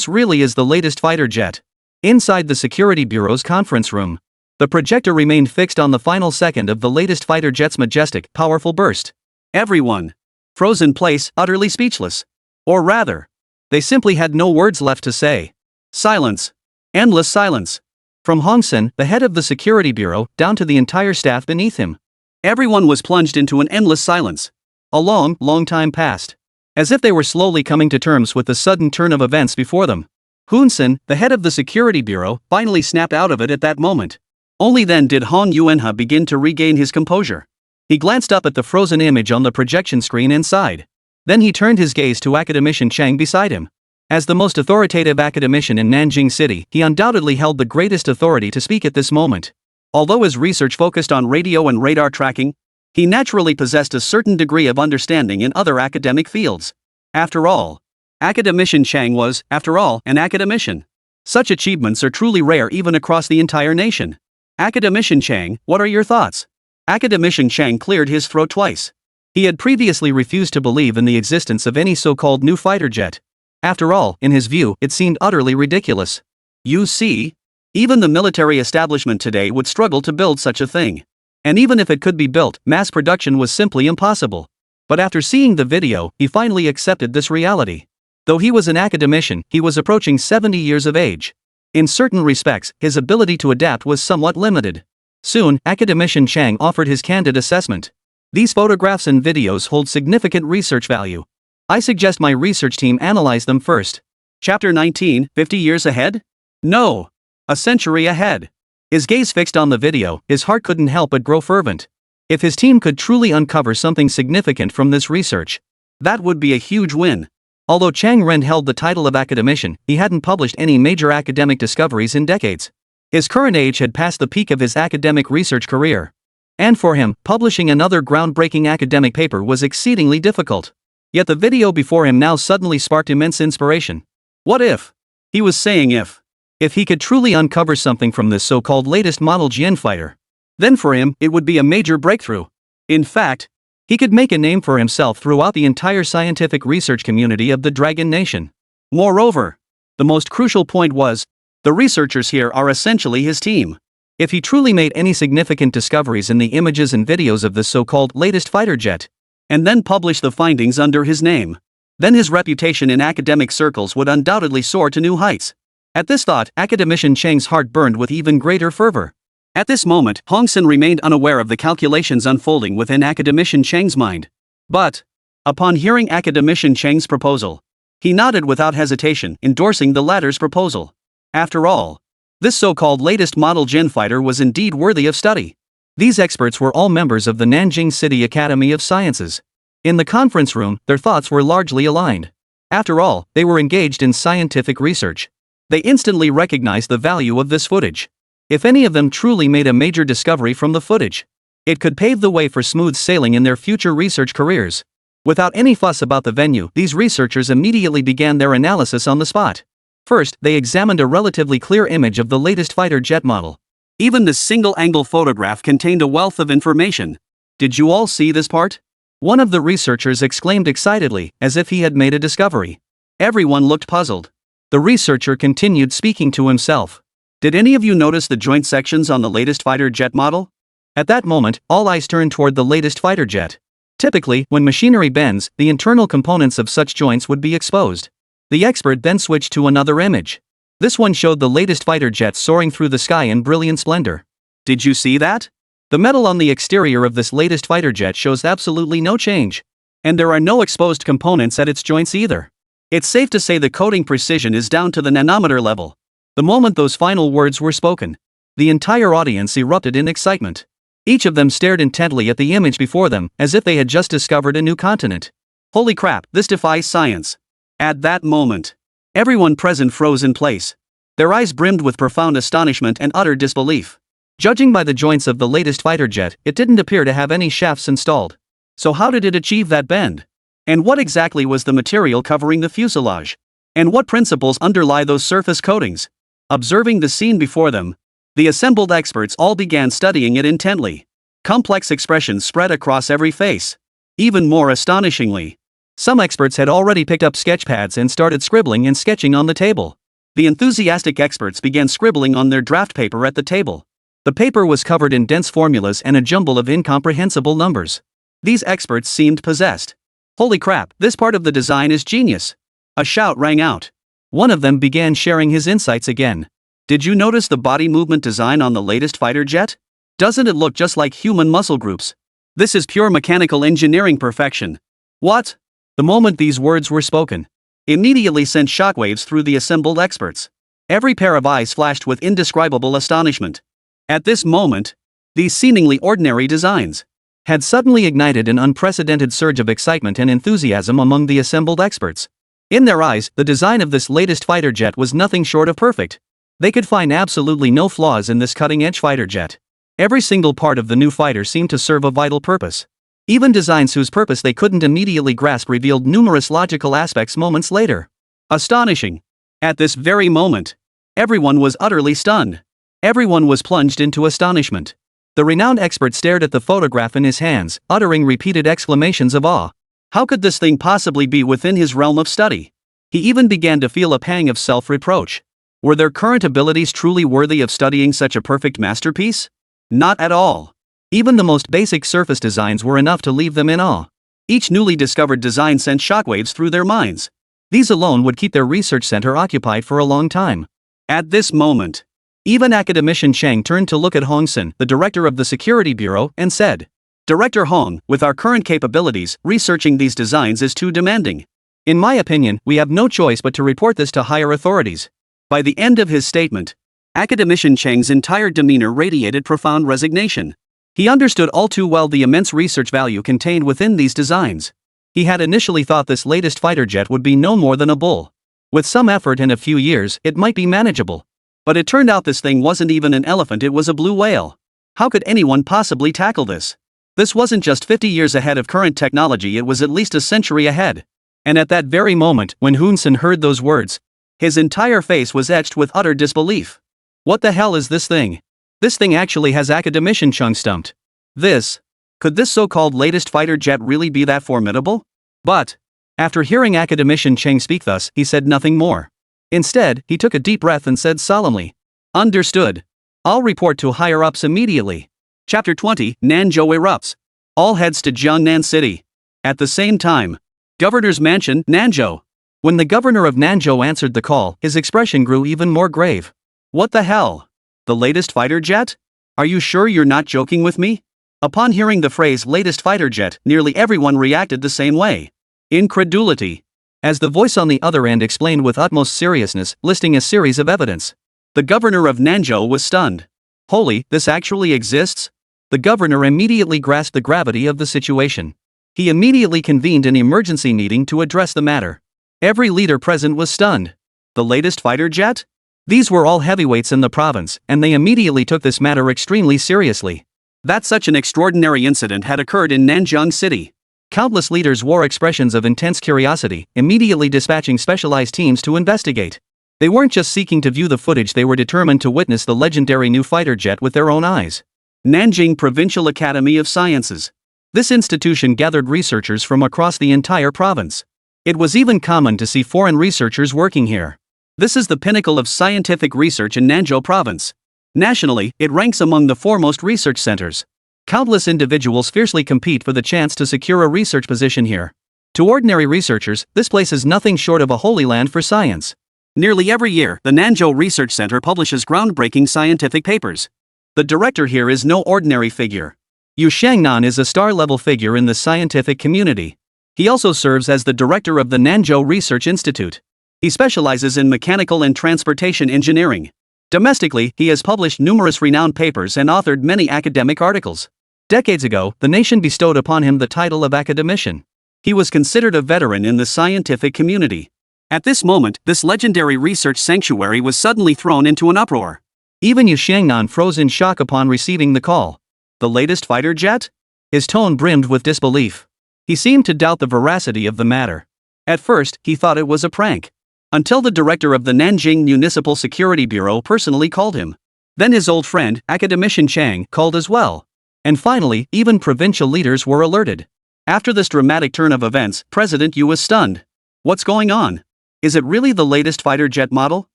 really is the latest fighter jet. Inside the Security Bureau's conference room, the projector remained fixed on the final second of the latest fighter jet's majestic, powerful burst. Everyone froze in place, utterly speechless. Or rather, they simply had no words left to say. Silence. Endless silence. From Hongsen, the head of the Security Bureau, down to the entire staff beneath him. Everyone was plunged into an endless silence. A long, long time passed. As if they were slowly coming to terms with the sudden turn of events before them. Hoonson, the head of the Security Bureau, finally snapped out of it at that moment. Only then did Hong Yuanhe begin to regain his composure. He glanced up at the frozen image on the projection screen and sighed. Then he turned his gaze to academician Chang beside him. As the most authoritative academician in Nanjing City, he undoubtedly held the greatest authority to speak at this moment. Although his research focused on radio and radar tracking, he naturally possessed a certain degree of understanding in other academic fields. After all, academician Chang was, after all, an academician. Such achievements are truly rare even across the entire nation. Academician Chang, what are your thoughts? Academician Chang cleared his throat twice. He had previously refused to believe in the existence of any so-called new fighter jet. After all, in his view, it seemed utterly ridiculous. You see, even the military establishment today would struggle to build such a thing. And even if it could be built, mass production was simply impossible. But after seeing the video, he finally accepted this reality. Though he was an academician, he was approaching 70 years of age. In certain respects, his ability to adapt was somewhat limited. Soon, academician Chang offered his candid assessment. These photographs and videos hold significant research value. I suggest my research team analyze them first. Chapter 19, 50 years ahead? No. A century ahead. His gaze fixed on the video, his heart couldn't help but grow fervent. If his team could truly uncover something significant from this research, that would be a huge win. Although Chang Ren held the title of academician, he hadn't published any major academic discoveries in decades. His current age had passed the peak of his academic research career. And for him, publishing another groundbreaking academic paper was exceedingly difficult. Yet the video before him now suddenly sparked immense inspiration. What if? He was saying if he could truly uncover something from this so-called latest model Jian fighter, then for him, it would be a major breakthrough. In fact, he could make a name for himself throughout the entire scientific research community of the Dragon Nation. Moreover, the most crucial point was, the researchers here are essentially his team. If he truly made any significant discoveries in the images and videos of this so-called latest fighter jet, and then published the findings under his name, then his reputation in academic circles would undoubtedly soar to new heights. At this thought, academician Chang's heart burned with even greater fervor. At this moment, Hongsen remained unaware of the calculations unfolding within academician Chang's mind. But, upon hearing academician Chang's proposal, he nodded without hesitation, endorsing the latter's proposal. After all, this so-called latest model Jin fighter was indeed worthy of study. These experts were all members of the Nanjing City Academy of Sciences. In the conference room, their thoughts were largely aligned. After all, they were engaged in scientific research. They instantly recognized the value of this footage. If any of them truly made a major discovery from the footage, It could pave the way for smooth sailing in their future research careers. Without any fuss about the venue, these researchers immediately began their analysis on the spot. First, they examined a relatively clear image of the latest fighter jet model. Even this single-angle photograph contained a wealth of information. Did you all see this part? One of the researchers exclaimed excitedly, as if he had made a discovery. Everyone looked puzzled. The researcher continued speaking to himself. Did any of you notice the joint sections on the latest fighter jet model? At that moment, all eyes turned toward the latest fighter jet. Typically, when machinery bends, the internal components of such joints would be exposed. The expert then switched to another image. This one showed the latest fighter jet soaring through the sky in brilliant splendor. Did you see that? The metal on the exterior of this latest fighter jet shows absolutely no change. And there are no exposed components at its joints either. It's safe to say the coating precision is down to the nanometer level. The moment those final words were spoken, the entire audience erupted in excitement. Each of them stared intently at the image before them, as if they had just discovered a new continent. Holy crap, this defies science. At that moment, everyone present froze in place. Their eyes brimmed with profound astonishment and utter disbelief. Judging by the joints of the latest fighter jet, it didn't appear to have any shafts installed. So how did it achieve that bend? And what exactly was the material covering the fuselage? And what principles underlie those surface coatings? Observing the scene before them, the assembled experts all began studying it intently. Complex expressions spread across every face. Even more astonishingly, some experts had already picked up sketch pads and started scribbling and sketching on the table. The enthusiastic experts began scribbling on their draft paper at the table. The paper was covered in dense formulas and a jumble of incomprehensible numbers. These experts seemed possessed. Holy crap, this part of the design is genius! A shout rang out. One of them began sharing his insights again. Did you notice the body movement design on the latest fighter jet? Doesn't it look just like human muscle groups? This is pure mechanical engineering perfection. What? The moment these words were spoken, immediately sent shockwaves through the assembled experts. Every pair of eyes flashed with indescribable astonishment. At this moment, these seemingly ordinary designs had suddenly ignited an unprecedented surge of excitement and enthusiasm among the assembled experts. In their eyes, the design of this latest fighter jet was nothing short of perfect. They could find absolutely no flaws in this cutting-edge fighter jet. Every single part of the new fighter seemed to serve a vital purpose. Even designs whose purpose they couldn't immediately grasp revealed numerous logical aspects moments later. Astonishing! At this very moment, everyone was utterly stunned. Everyone was plunged into astonishment. The renowned expert stared at the photograph in his hands, uttering repeated exclamations of awe. How could this thing possibly be within his realm of study? He even began to feel a pang of self-reproach. Were their current abilities truly worthy of studying such a perfect masterpiece? Not at all. Even the most basic surface designs were enough to leave them in awe. Each newly discovered design sent shockwaves through their minds. These alone would keep their research center occupied for a long time. At this moment, even academician Cheng turned to look at Hong Sen, the director of the Security Bureau, and said, "Director Hong, with our current capabilities, researching these designs is too demanding. In my opinion, we have no choice but to report this to higher authorities." By the end of his statement, academician Cheng's entire demeanor radiated profound resignation. He understood all too well the immense research value contained within these designs. He had initially thought this latest fighter jet would be no more than a bull. With some effort and a few years, it might be manageable. But it turned out this thing wasn't even an elephant, it was a blue whale. How could anyone possibly tackle this? This wasn't just 50 years ahead of current technology, it was at least a century ahead. And at that very moment, when Hun Sen heard those words, his entire face was etched with utter disbelief. What the hell is this thing? This thing actually has academician Chung stumped. Could this so-called latest fighter jet really be that formidable? But, after hearing academician Cheng speak thus, he said nothing more. Instead, he took a deep breath and said solemnly, "Understood. I'll report to higher-ups immediately." Chapter 20, Nanzhou erupts. All heads to Jiangnan City. At the same time, Governor's Mansion, Nanzhou. When the governor of Nanzhou answered the call, his expression grew even more grave. "What the hell? The latest fighter jet? Are you sure you're not joking with me?" Upon hearing the phrase latest fighter jet, nearly everyone reacted the same way. Incredulity. As the voice on the other end explained with utmost seriousness, listing a series of evidence. The governor of Nanzhou was stunned. Holy, this actually exists? The governor immediately grasped the gravity of the situation. He immediately convened an emergency meeting to address the matter. Every leader present was stunned. The latest fighter jet? These were all heavyweights in the province, and they immediately took this matter extremely seriously. That such an extraordinary incident had occurred in Nanjing City. Countless leaders wore expressions of intense curiosity, immediately dispatching specialized teams to investigate. They weren't just seeking to view the footage, they were determined to witness the legendary new fighter jet with their own eyes. Nanjing Provincial Academy of Sciences. This institution gathered researchers from across the entire province. It was even common to see foreign researchers working here. This is the pinnacle of scientific research in Nanzhou province. Nationally, it ranks among the foremost research centers. Countless individuals fiercely compete for the chance to secure a research position here. To ordinary researchers, this place is nothing short of a holy land for science. Nearly every year, the Nanzhou Research Center publishes groundbreaking scientific papers. The director here is no ordinary figure. Yu Shangnan is a star-level figure in the scientific community. He also serves as the director of the Nanzhou Research Institute. He specializes in mechanical and transportation engineering. Domestically, he has published numerous renowned papers and authored many academic articles. Decades ago, the nation bestowed upon him the title of academician. He was considered a veteran in the scientific community. At this moment, this legendary research sanctuary was suddenly thrown into an uproar. Even Yu Shangnan froze in shock upon receiving the call. The latest fighter jet? His tone brimmed with disbelief. He seemed to doubt the veracity of the matter. At first, he thought it was a prank. Until the director of the Nanjing Municipal Security Bureau personally called him. Then his old friend, academician Chang, called as well. And finally, even provincial leaders were alerted. After this dramatic turn of events, President Yu was stunned. What's going on? Is it really the latest fighter jet model?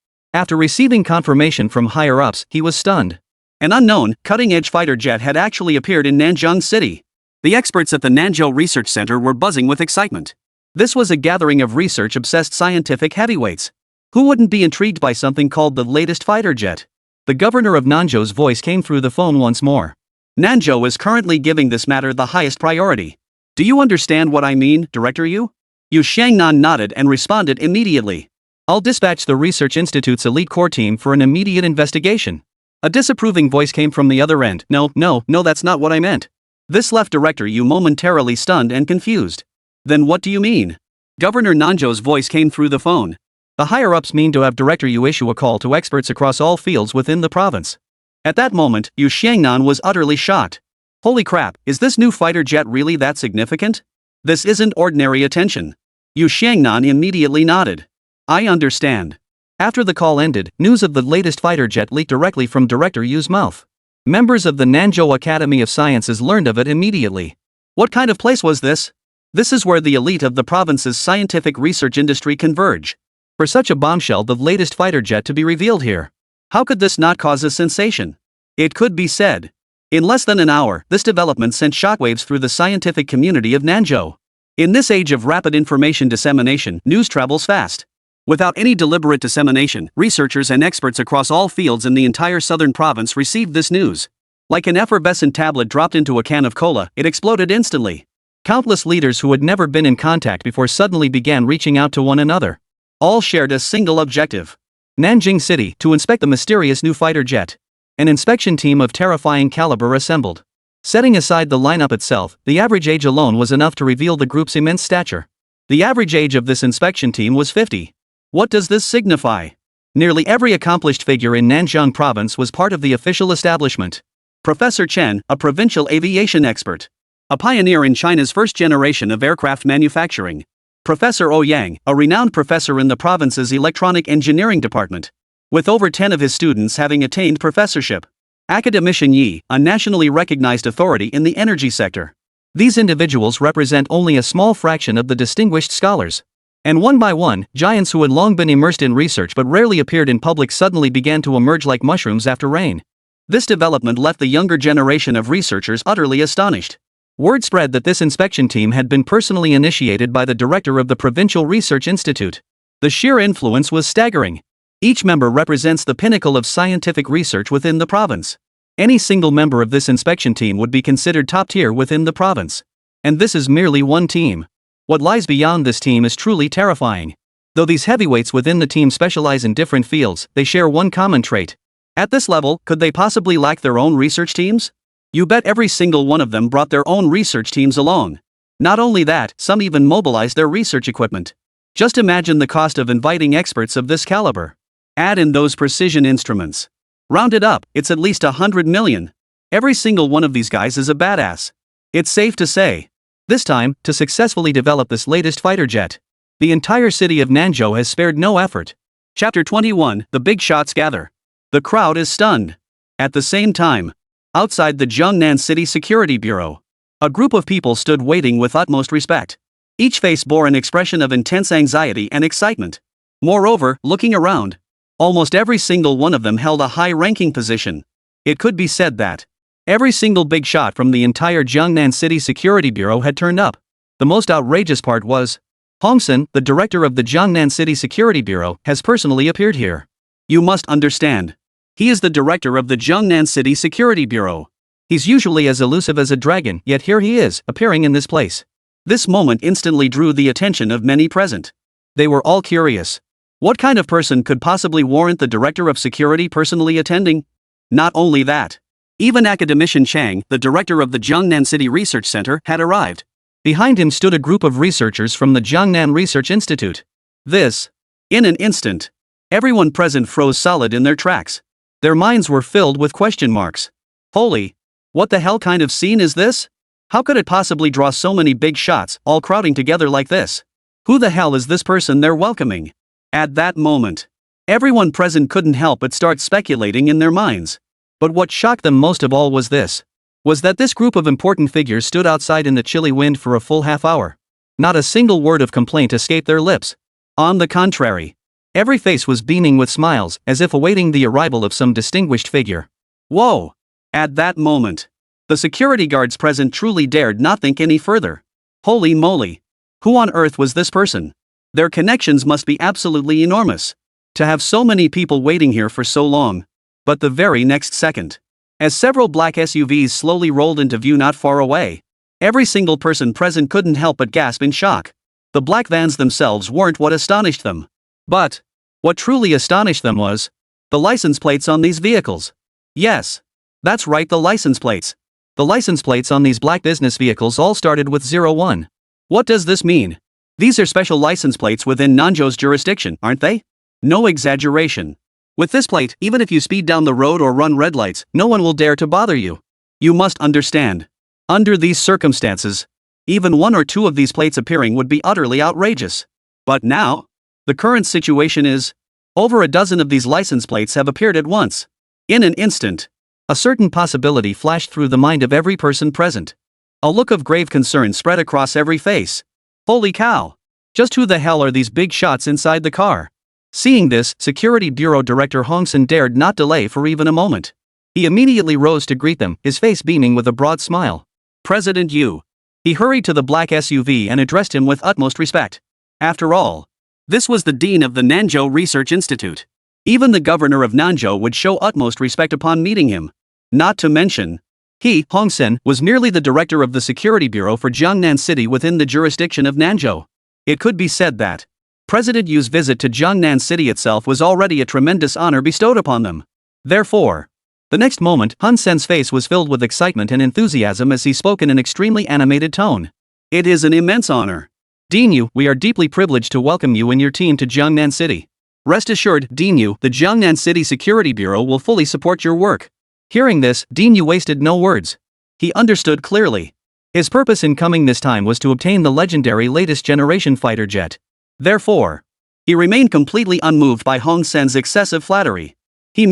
After receiving confirmation from higher-ups, he was stunned. An unknown, cutting-edge fighter jet had actually appeared in Nanjing City. The experts at the Nanzhou Research Center were buzzing with excitement. This was a gathering of research-obsessed scientific heavyweights. Who wouldn't be intrigued by something called the latest fighter jet? The governor of Nanzhou's voice came through the phone once more. Nanzhou is currently giving this matter the highest priority. Do you understand what I mean, Director Yu? Yu Shangnan nodded and responded immediately. I'll dispatch the Research Institute's elite core team for an immediate investigation. A disapproving voice came from the other end. No, that's not what I meant. This left Director Yu momentarily stunned and confused. Then what do you mean? Governor Nanzhou's voice came through the phone. The higher-ups mean to have Director Yu issue a call to experts across all fields within the province. At that moment, Yu Shangnan was utterly shocked. Holy crap, is this new fighter jet really that significant? This isn't ordinary attention. Yu Shangnan immediately nodded. I understand. After the call ended, news of the latest fighter jet leaked directly from Director Yu's mouth. Members of the Nanzhou Academy of Sciences learned of it immediately. What kind of place was this? This is where the elite of the province's scientific research industry converge. For such a bombshell, the latest fighter jet to be revealed here. How could this not cause a sensation? It could be said. In less than an hour, this development sent shockwaves through the scientific community of Nanzhou. In this age of rapid information dissemination, news travels fast. Without any deliberate dissemination, researchers and experts across all fields in the entire southern province received this news. Like an effervescent tablet dropped into a can of cola, it exploded instantly. Countless leaders who had never been in contact before suddenly began reaching out to one another. All shared a single objective. Nanjing City, to inspect the mysterious new fighter jet. An inspection team of terrifying caliber assembled. Setting aside the lineup itself, the average age alone was enough to reveal the group's immense stature. The average age of this inspection team was 50. What does this signify? Nearly every accomplished figure in Nanjing province was part of the official establishment. Professor Chen, a provincial aviation expert. A pioneer in China's first generation of aircraft manufacturing. Professor Ouyang, a renowned professor in the province's electronic engineering department. With over 10 of his students having attained professorship. Academician Yi, a nationally recognized authority in the energy sector. These individuals represent only a small fraction of the distinguished scholars. And one by one, giants who had long been immersed in research but rarely appeared in public suddenly began to emerge like mushrooms after rain. This development left the younger generation of researchers utterly astonished. Word spread that this inspection team had been personally initiated by the director of the Provincial Research Institute. The sheer influence was staggering. Each member represents the pinnacle of scientific research within the province. Any single member of this inspection team would be considered top tier within the province. And this is merely one team. What lies beyond this team is truly terrifying. Though these heavyweights within the team specialize in different fields, they share one common trait. At this level, could they possibly lack their own research teams? You bet every single one of them brought their own research teams along. Not only that, some even mobilized their research equipment. Just imagine the cost of inviting experts of this caliber. Add in those precision instruments. Round it up, it's at least 100 million. Every single one of these guys is a badass. It's safe to say. This time, to successfully develop this latest fighter jet, the entire city of Nanzhou has spared no effort. Chapter 21, The Big Shots Gather. The crowd is stunned. At the same time, outside the Jiangnan City Security Bureau, a group of people stood waiting with utmost respect. Each face bore an expression of intense anxiety and excitement. Moreover, looking around, almost every single one of them held a high-ranking position. It could be said that every single big shot from the entire Jiangnan City Security Bureau had turned up. The most outrageous part was, Hong Sen, the director of the Jiangnan City Security Bureau, has personally appeared here. You must understand. He is the director of the Jiangnan City Security Bureau. He's usually as elusive as a dragon, yet here he is, appearing in this place. This moment instantly drew the attention of many present. They were all curious. What kind of person could possibly warrant the director of security personally attending? Not only that, even academician Chang, the director of the Jiangnan City Research Center, had arrived. Behind him stood a group of researchers from the Jiangnan Research Institute. In an instant, everyone present froze solid in their tracks. Their minds were filled with question marks. Holy, what the hell kind of scene is this? How could it possibly draw so many big shots, all crowding together like this? Who the hell is this person they're welcoming? At that moment, everyone present couldn't help but start speculating in their minds. But what shocked them most of all was that this group of important figures stood outside in the chilly wind for a full half hour. Not a single word of complaint escaped their lips. On the contrary, every face was beaming with smiles, as if awaiting the arrival of some distinguished figure. Whoa! At that moment, the security guards present truly dared not think any further. Holy moly! Who on earth was this person? Their connections must be absolutely enormous. To have so many people waiting here for so long. But the very next second, as several black SUVs slowly rolled into view not far away, every single person present couldn't help but gasp in shock. The black vans themselves weren't what astonished them. But what truly astonished them was the license plates on these vehicles. Yes, that's right, the license plates. The license plates on these black business vehicles all started with 01. What does this mean? These are special license plates within Nanzhou's jurisdiction, aren't they? No exaggeration. With this plate, even if you speed down the road or run red lights, no one will dare to bother you. You must understand. Under these circumstances, even one or two of these plates appearing would be utterly outrageous. But now, the current situation is, over a dozen of these license plates have appeared at once. In an instant, a certain possibility flashed through the mind of every person present. A look of grave concern spread across every face. Holy cow! Just who the hell are these big shots inside the car? Seeing this, Security Bureau Director Hong Sen dared not delay for even a moment. He immediately rose to greet them, his face beaming with a broad smile. President Yu. He hurried to the black SUV and addressed him with utmost respect. After all, this was the dean of the Nanzhou Research Institute. Even the governor of Nanzhou would show utmost respect upon meeting him. Not to mention, he, Hong Sen, was merely the director of the Security Bureau for Jiangnan City within the jurisdiction of Nanzhou. It could be said that President Yu's visit to Jiangnan City itself was already a tremendous honor bestowed upon them. Therefore, the next moment, Hong Sen's face was filled with excitement and enthusiasm as he spoke in an extremely animated tone. It is an immense honor. Dean Yu, we are deeply privileged to welcome you and your team to Jiangnan City. Rest assured, Dean Yu, the Jiangnan City Security Bureau will fully support your work. Hearing this, Dean Yu wasted no words. He understood clearly. His purpose in coming this time was to obtain the legendary latest generation fighter jet. Therefore, he remained completely unmoved by Hong Sen's excessive flattery. He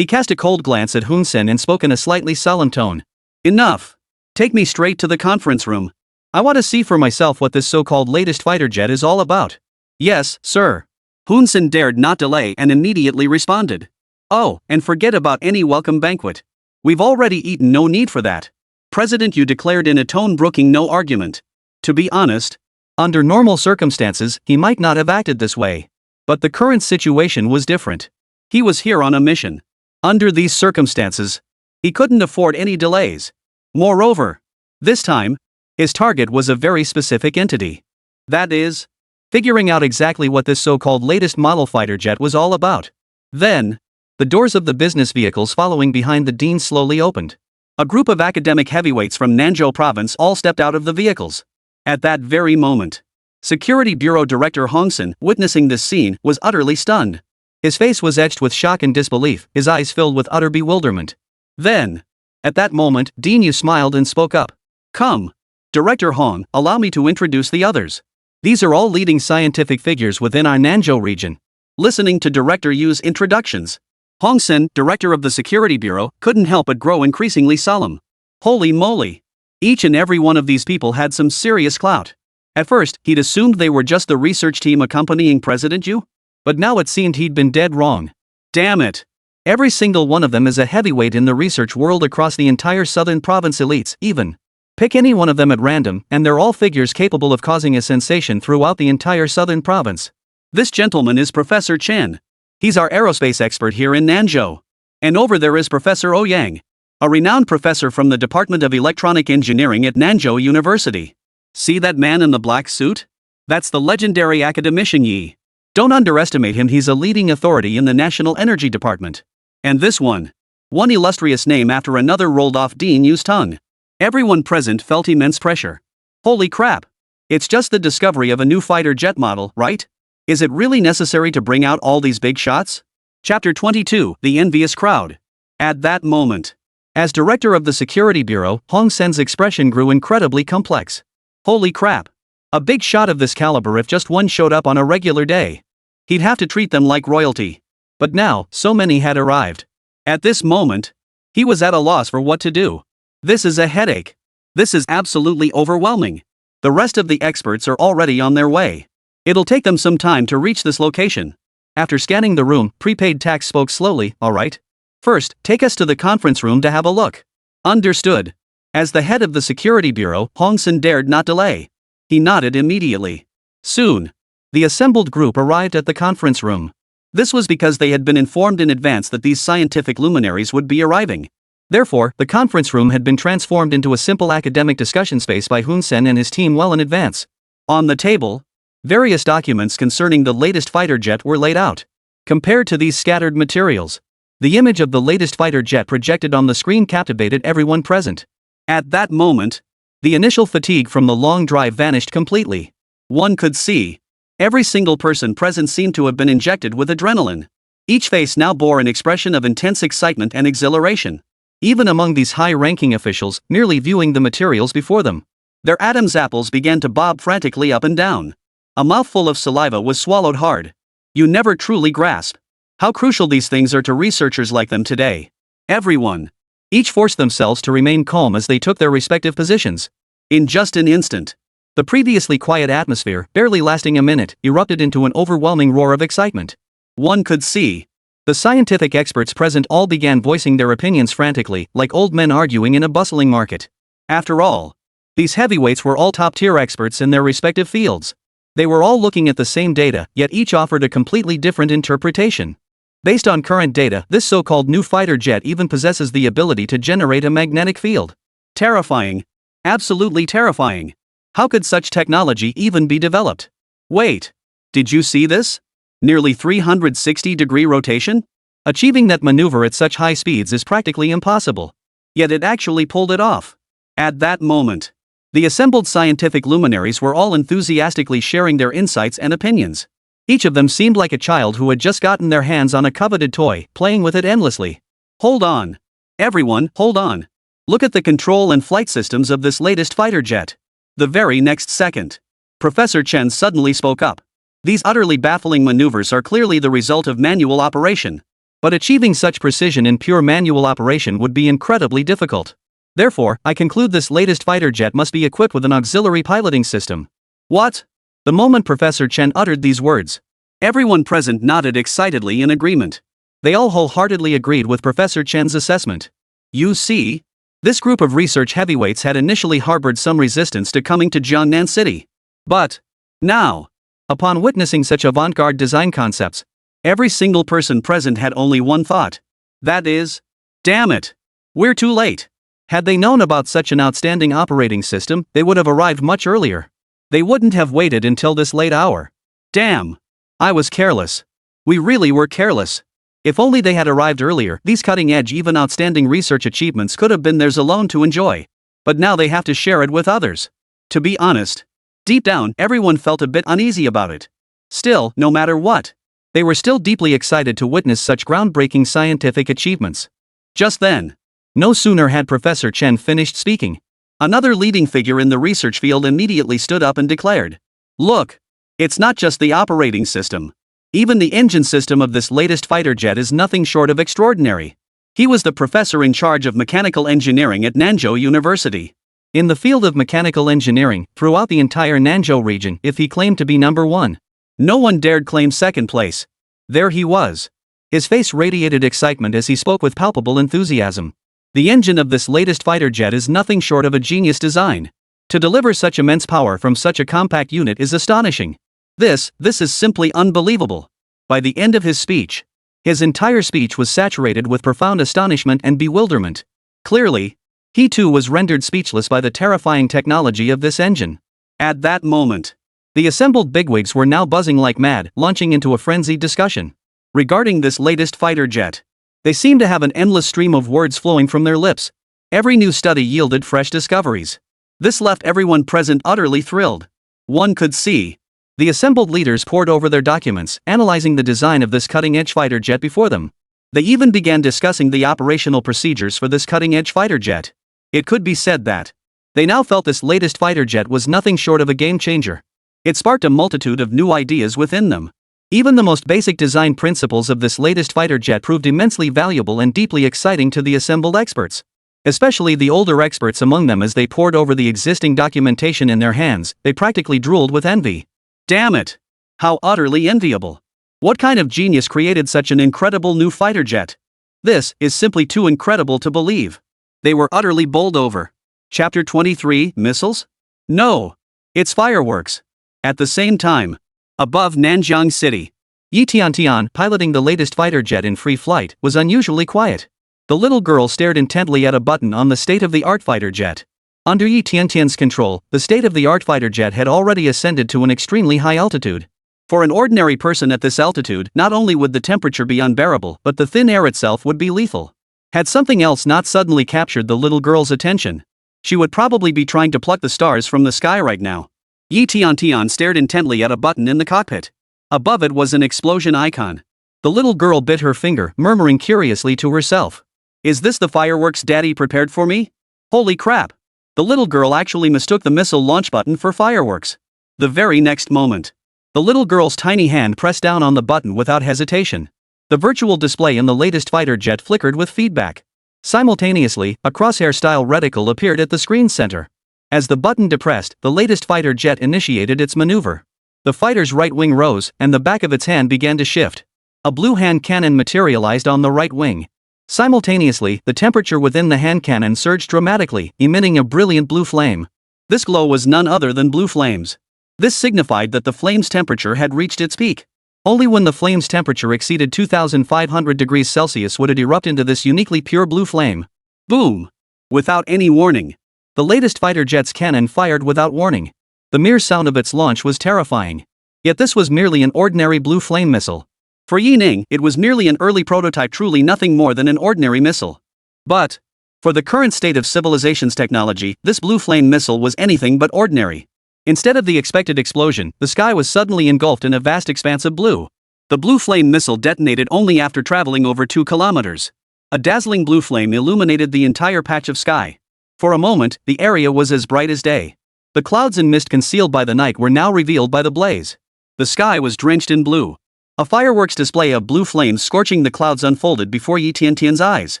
cast a cold glance at Hong Sen and spoke in a slightly solemn tone. Enough. Take me straight to the conference room. I want to see for myself what this so-called latest fighter jet is all about. Yes, sir. Hong Sen dared not delay and immediately responded. Oh, and forget about any welcome banquet. We've already eaten, no need for that. President Yu declared in a tone brooking no argument. To be honest, under normal circumstances, he might not have acted this way. But the current situation was different. He was here on a mission. Under these circumstances, he couldn't afford any delays. Moreover, this time, his target was a very specific entity. That is, figuring out exactly what this so-called latest model fighter jet was all about. Then, the doors of the business vehicles following behind the dean slowly opened. A group of academic heavyweights from Nanzhou province all stepped out of the vehicles. At that very moment, Security Bureau Director Hong Sen, witnessing this scene, was utterly stunned. His face was etched with shock and disbelief, his eyes filled with utter bewilderment. Then, At that moment, Dean Yu smiled and spoke up. Come. Director Hong, allow me to introduce the others. These are all leading scientific figures within our Nanzhou region. Listening to Director Yu's introductions, Hong Sen, director of the Security Bureau, couldn't help but grow increasingly solemn. Holy moly! Each and every one of these people had some serious clout. At first, he'd assumed they were just the research team accompanying President Yu. But now it seemed he'd been dead wrong. Damn it! Every single one of them is a heavyweight in the research world across the entire southern province elites, even. Pick any one of them at random, and they're all figures capable of causing a sensation throughout the entire southern province. This gentleman is Professor Chen. He's our aerospace expert here in Nanzhou. And over there is Professor Ouyang, a renowned professor from the Department of Electronic Engineering at Nanzhou University. See that man in the black suit? That's the legendary academician Yi. Don't underestimate him, he's a leading authority in the National Energy Department. And this one illustrious name after another rolled off Dean Yu's tongue. Everyone present felt immense pressure. Holy crap! It's just the discovery of a new fighter jet model, right? Is it really necessary to bring out all these big shots? Chapter 22, The Envious Crowd. At that moment, as director of the Security Bureau, Hong Sen's expression grew incredibly complex. Holy crap! A big shot of this caliber, if just one showed up on a regular day, he'd have to treat them like royalty. But now, so many had arrived. At this moment, he was at a loss for what to do. This is a headache. This is absolutely overwhelming. The rest of the experts are already on their way. It'll take them some time to reach this location. After scanning the room, prepaid tax spoke slowly. All right. First, take us to the conference room to have a look. Understood. As the head of the Security Bureau, Hong Sen dared not delay. He nodded immediately. Soon, the assembled group arrived at the conference room. This was because they had been informed in advance that these scientific luminaries would be arriving. Therefore, the conference room had been transformed into a simple academic discussion space by Hun Sen and his team well in advance. On the table, various documents concerning the latest fighter jet were laid out. Compared to these scattered materials, the image of the latest fighter jet projected on the screen captivated everyone present. At that moment, the initial fatigue from the long drive vanished completely. One could see every single person present seemed to have been injected with adrenaline. Each face now bore an expression of intense excitement and exhilaration. Even among these high-ranking officials, merely viewing the materials before them, their Adam's apples began to bob frantically up and down. A mouthful of saliva was swallowed hard. You never truly grasp how crucial these things are to researchers like them today. Everyone, each forced themselves to remain calm as they took their respective positions. In just an instant, the previously quiet atmosphere, barely lasting a minute, erupted into an overwhelming roar of excitement. One could see the scientific experts present all began voicing their opinions frantically, like old men arguing in a bustling market. After all, these heavyweights were all top-tier experts in their respective fields. They were all looking at the same data, yet each offered a completely different interpretation. Based on current data, this so-called new fighter jet even possesses the ability to generate a magnetic field. Terrifying. Absolutely terrifying. How could such technology even be developed? Wait. Did you see this? Nearly 360-degree rotation? Achieving that maneuver at such high speeds is practically impossible. Yet it actually pulled it off. At that moment, the assembled scientific luminaries were all enthusiastically sharing their insights and opinions. Each of them seemed like a child who had just gotten their hands on a coveted toy, playing with it endlessly. Hold on. Everyone, hold on. Look at the control and flight systems of this latest fighter jet. The very next second, Professor Chen suddenly spoke up. These utterly baffling maneuvers are clearly the result of manual operation. But achieving such precision in pure manual operation would be incredibly difficult. Therefore, I conclude this latest fighter jet must be equipped with an auxiliary piloting system. What? The moment Professor Chen uttered these words, everyone present nodded excitedly in agreement. They all wholeheartedly agreed with Professor Chen's assessment. You see, this group of research heavyweights had initially harbored some resistance to coming to Jiangnan City. But now, upon witnessing such avant-garde design concepts, every single person present had only one thought. That is, damn it, we're too late. Had they known about such an outstanding operating system, they would have arrived much earlier. They wouldn't have waited until this late hour. Damn. I was careless. We really were careless. If only they had arrived earlier, these cutting-edge, even outstanding research achievements could have been theirs alone to enjoy. But now they have to share it with others. To be honest, deep down, everyone felt a bit uneasy about it. Still, no matter what, they were still deeply excited to witness such groundbreaking scientific achievements. Just then, No sooner had Professor Chen finished speaking. Another leading figure in the research field immediately stood up and declared, "Look! It's not just the operating system. Even the engine system of this latest fighter jet is nothing short of extraordinary." He was the professor in charge of mechanical engineering at Nanzhou University. In the field of mechanical engineering, throughout the entire Nanzhou region, if he claimed to be number one, no one dared claim second place. There he was. His face radiated excitement as he spoke with palpable enthusiasm. The engine of this latest fighter jet is nothing short of a genius design. To deliver such immense power from such a compact unit is astonishing. This is simply unbelievable. By the end of his speech, his entire speech was saturated with profound astonishment and bewilderment. Clearly, he too was rendered speechless by the terrifying technology of this engine. At that moment, the assembled bigwigs were now buzzing like mad, launching into a frenzied discussion regarding this latest fighter jet. They seemed to have an endless stream of words flowing from their lips. Every new study yielded fresh discoveries. This left everyone present utterly thrilled. One could see the assembled leaders pored over their documents, analyzing the design of this cutting-edge fighter jet before them. They even began discussing the operational procedures for this cutting-edge fighter jet. It could be said that they now felt this latest fighter jet was nothing short of a game-changer. It sparked a multitude of new ideas within them. Even the most basic design principles of this latest fighter jet proved immensely valuable and deeply exciting to the assembled experts. Especially the older experts among them, as they pored over the existing documentation in their hands, they practically drooled with envy. Damn it! How utterly enviable! What kind of genius created such an incredible new fighter jet? This is simply too incredible to believe. They were utterly bowled over. Chapter 23, Missiles? No! It's fireworks. At the same time, above Nanjiang City, Yi Tiantian, piloting the latest fighter jet in free flight, was unusually quiet. The little girl stared intently at a button on the state-of-the-art fighter jet. Under Yi Tiantian's control, the state-of-the-art fighter jet had already ascended to an extremely high altitude. For an ordinary person at this altitude, not only would the temperature be unbearable, but the thin air itself would be lethal. Had something else not suddenly captured the little girl's attention, she would probably be trying to pluck the stars from the sky right now. Yi Tiantian stared intently at a button in the cockpit. Above it was an explosion icon. The little girl bit her finger, murmuring curiously to herself, "Is this the fireworks Daddy prepared for me? Holy crap!" The little girl actually mistook the missile launch button for fireworks. The very next moment, the little girl's tiny hand pressed down on the button without hesitation. The virtual display in the latest fighter jet flickered with feedback. Simultaneously, a crosshair-style reticle appeared at the screen's center. As the button depressed, the latest fighter jet initiated its maneuver. The fighter's right wing rose, and the back of its hand began to shift. A blue hand cannon materialized on the right wing. Simultaneously, the temperature within the hand cannon surged dramatically, emitting a brilliant blue flame. This glow was none other than blue flames. This signified that the flame's temperature had reached its peak. Only when the flame's temperature exceeded 2,500 degrees Celsius would it erupt into this uniquely pure blue flame. Boom! Without any warning, the latest fighter jet's cannon fired without warning. The mere sound of its launch was terrifying. Yet this was merely an ordinary blue flame missile. For Yi Ning, it was merely an early prototype, truly nothing more than an ordinary missile. But for the current state of civilization's technology, this blue flame missile was anything but ordinary. Instead of the expected explosion, the sky was suddenly engulfed in a vast expanse of blue. The blue flame missile detonated only after traveling over 2 kilometers. A dazzling blue flame illuminated the entire patch of sky. For a moment, the area was as bright as day. The clouds and mist concealed by the night were now revealed by the blaze. The sky was drenched in blue. A fireworks display of blue flames scorching the clouds unfolded before Yi Tiantian's eyes.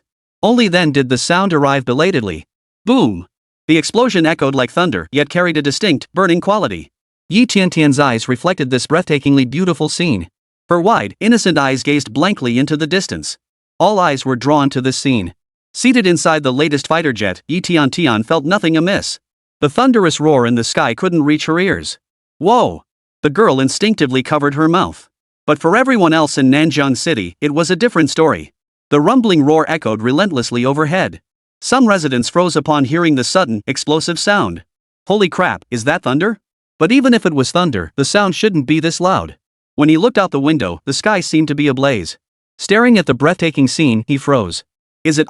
Only then did the sound arrive belatedly. Boom! The explosion echoed like thunder, yet carried a distinct, burning quality. Yi Tiantian's eyes reflected this breathtakingly beautiful scene. Her wide, innocent eyes gazed blankly into the distance. All eyes were drawn to this scene. Seated inside the latest fighter jet, Yi Tiantian felt nothing amiss. The thunderous roar in the sky couldn't reach her ears. Whoa! The girl instinctively covered her mouth. But for everyone else in Nanjiang City, it was a different story. The rumbling roar echoed relentlessly overhead. Some residents froze upon hearing the sudden, explosive sound. Holy crap, is that thunder? But even if it was thunder, the sound shouldn't be this loud. When he looked out the window, the sky seemed to be ablaze. Staring at the breathtaking scene, he froze. Is it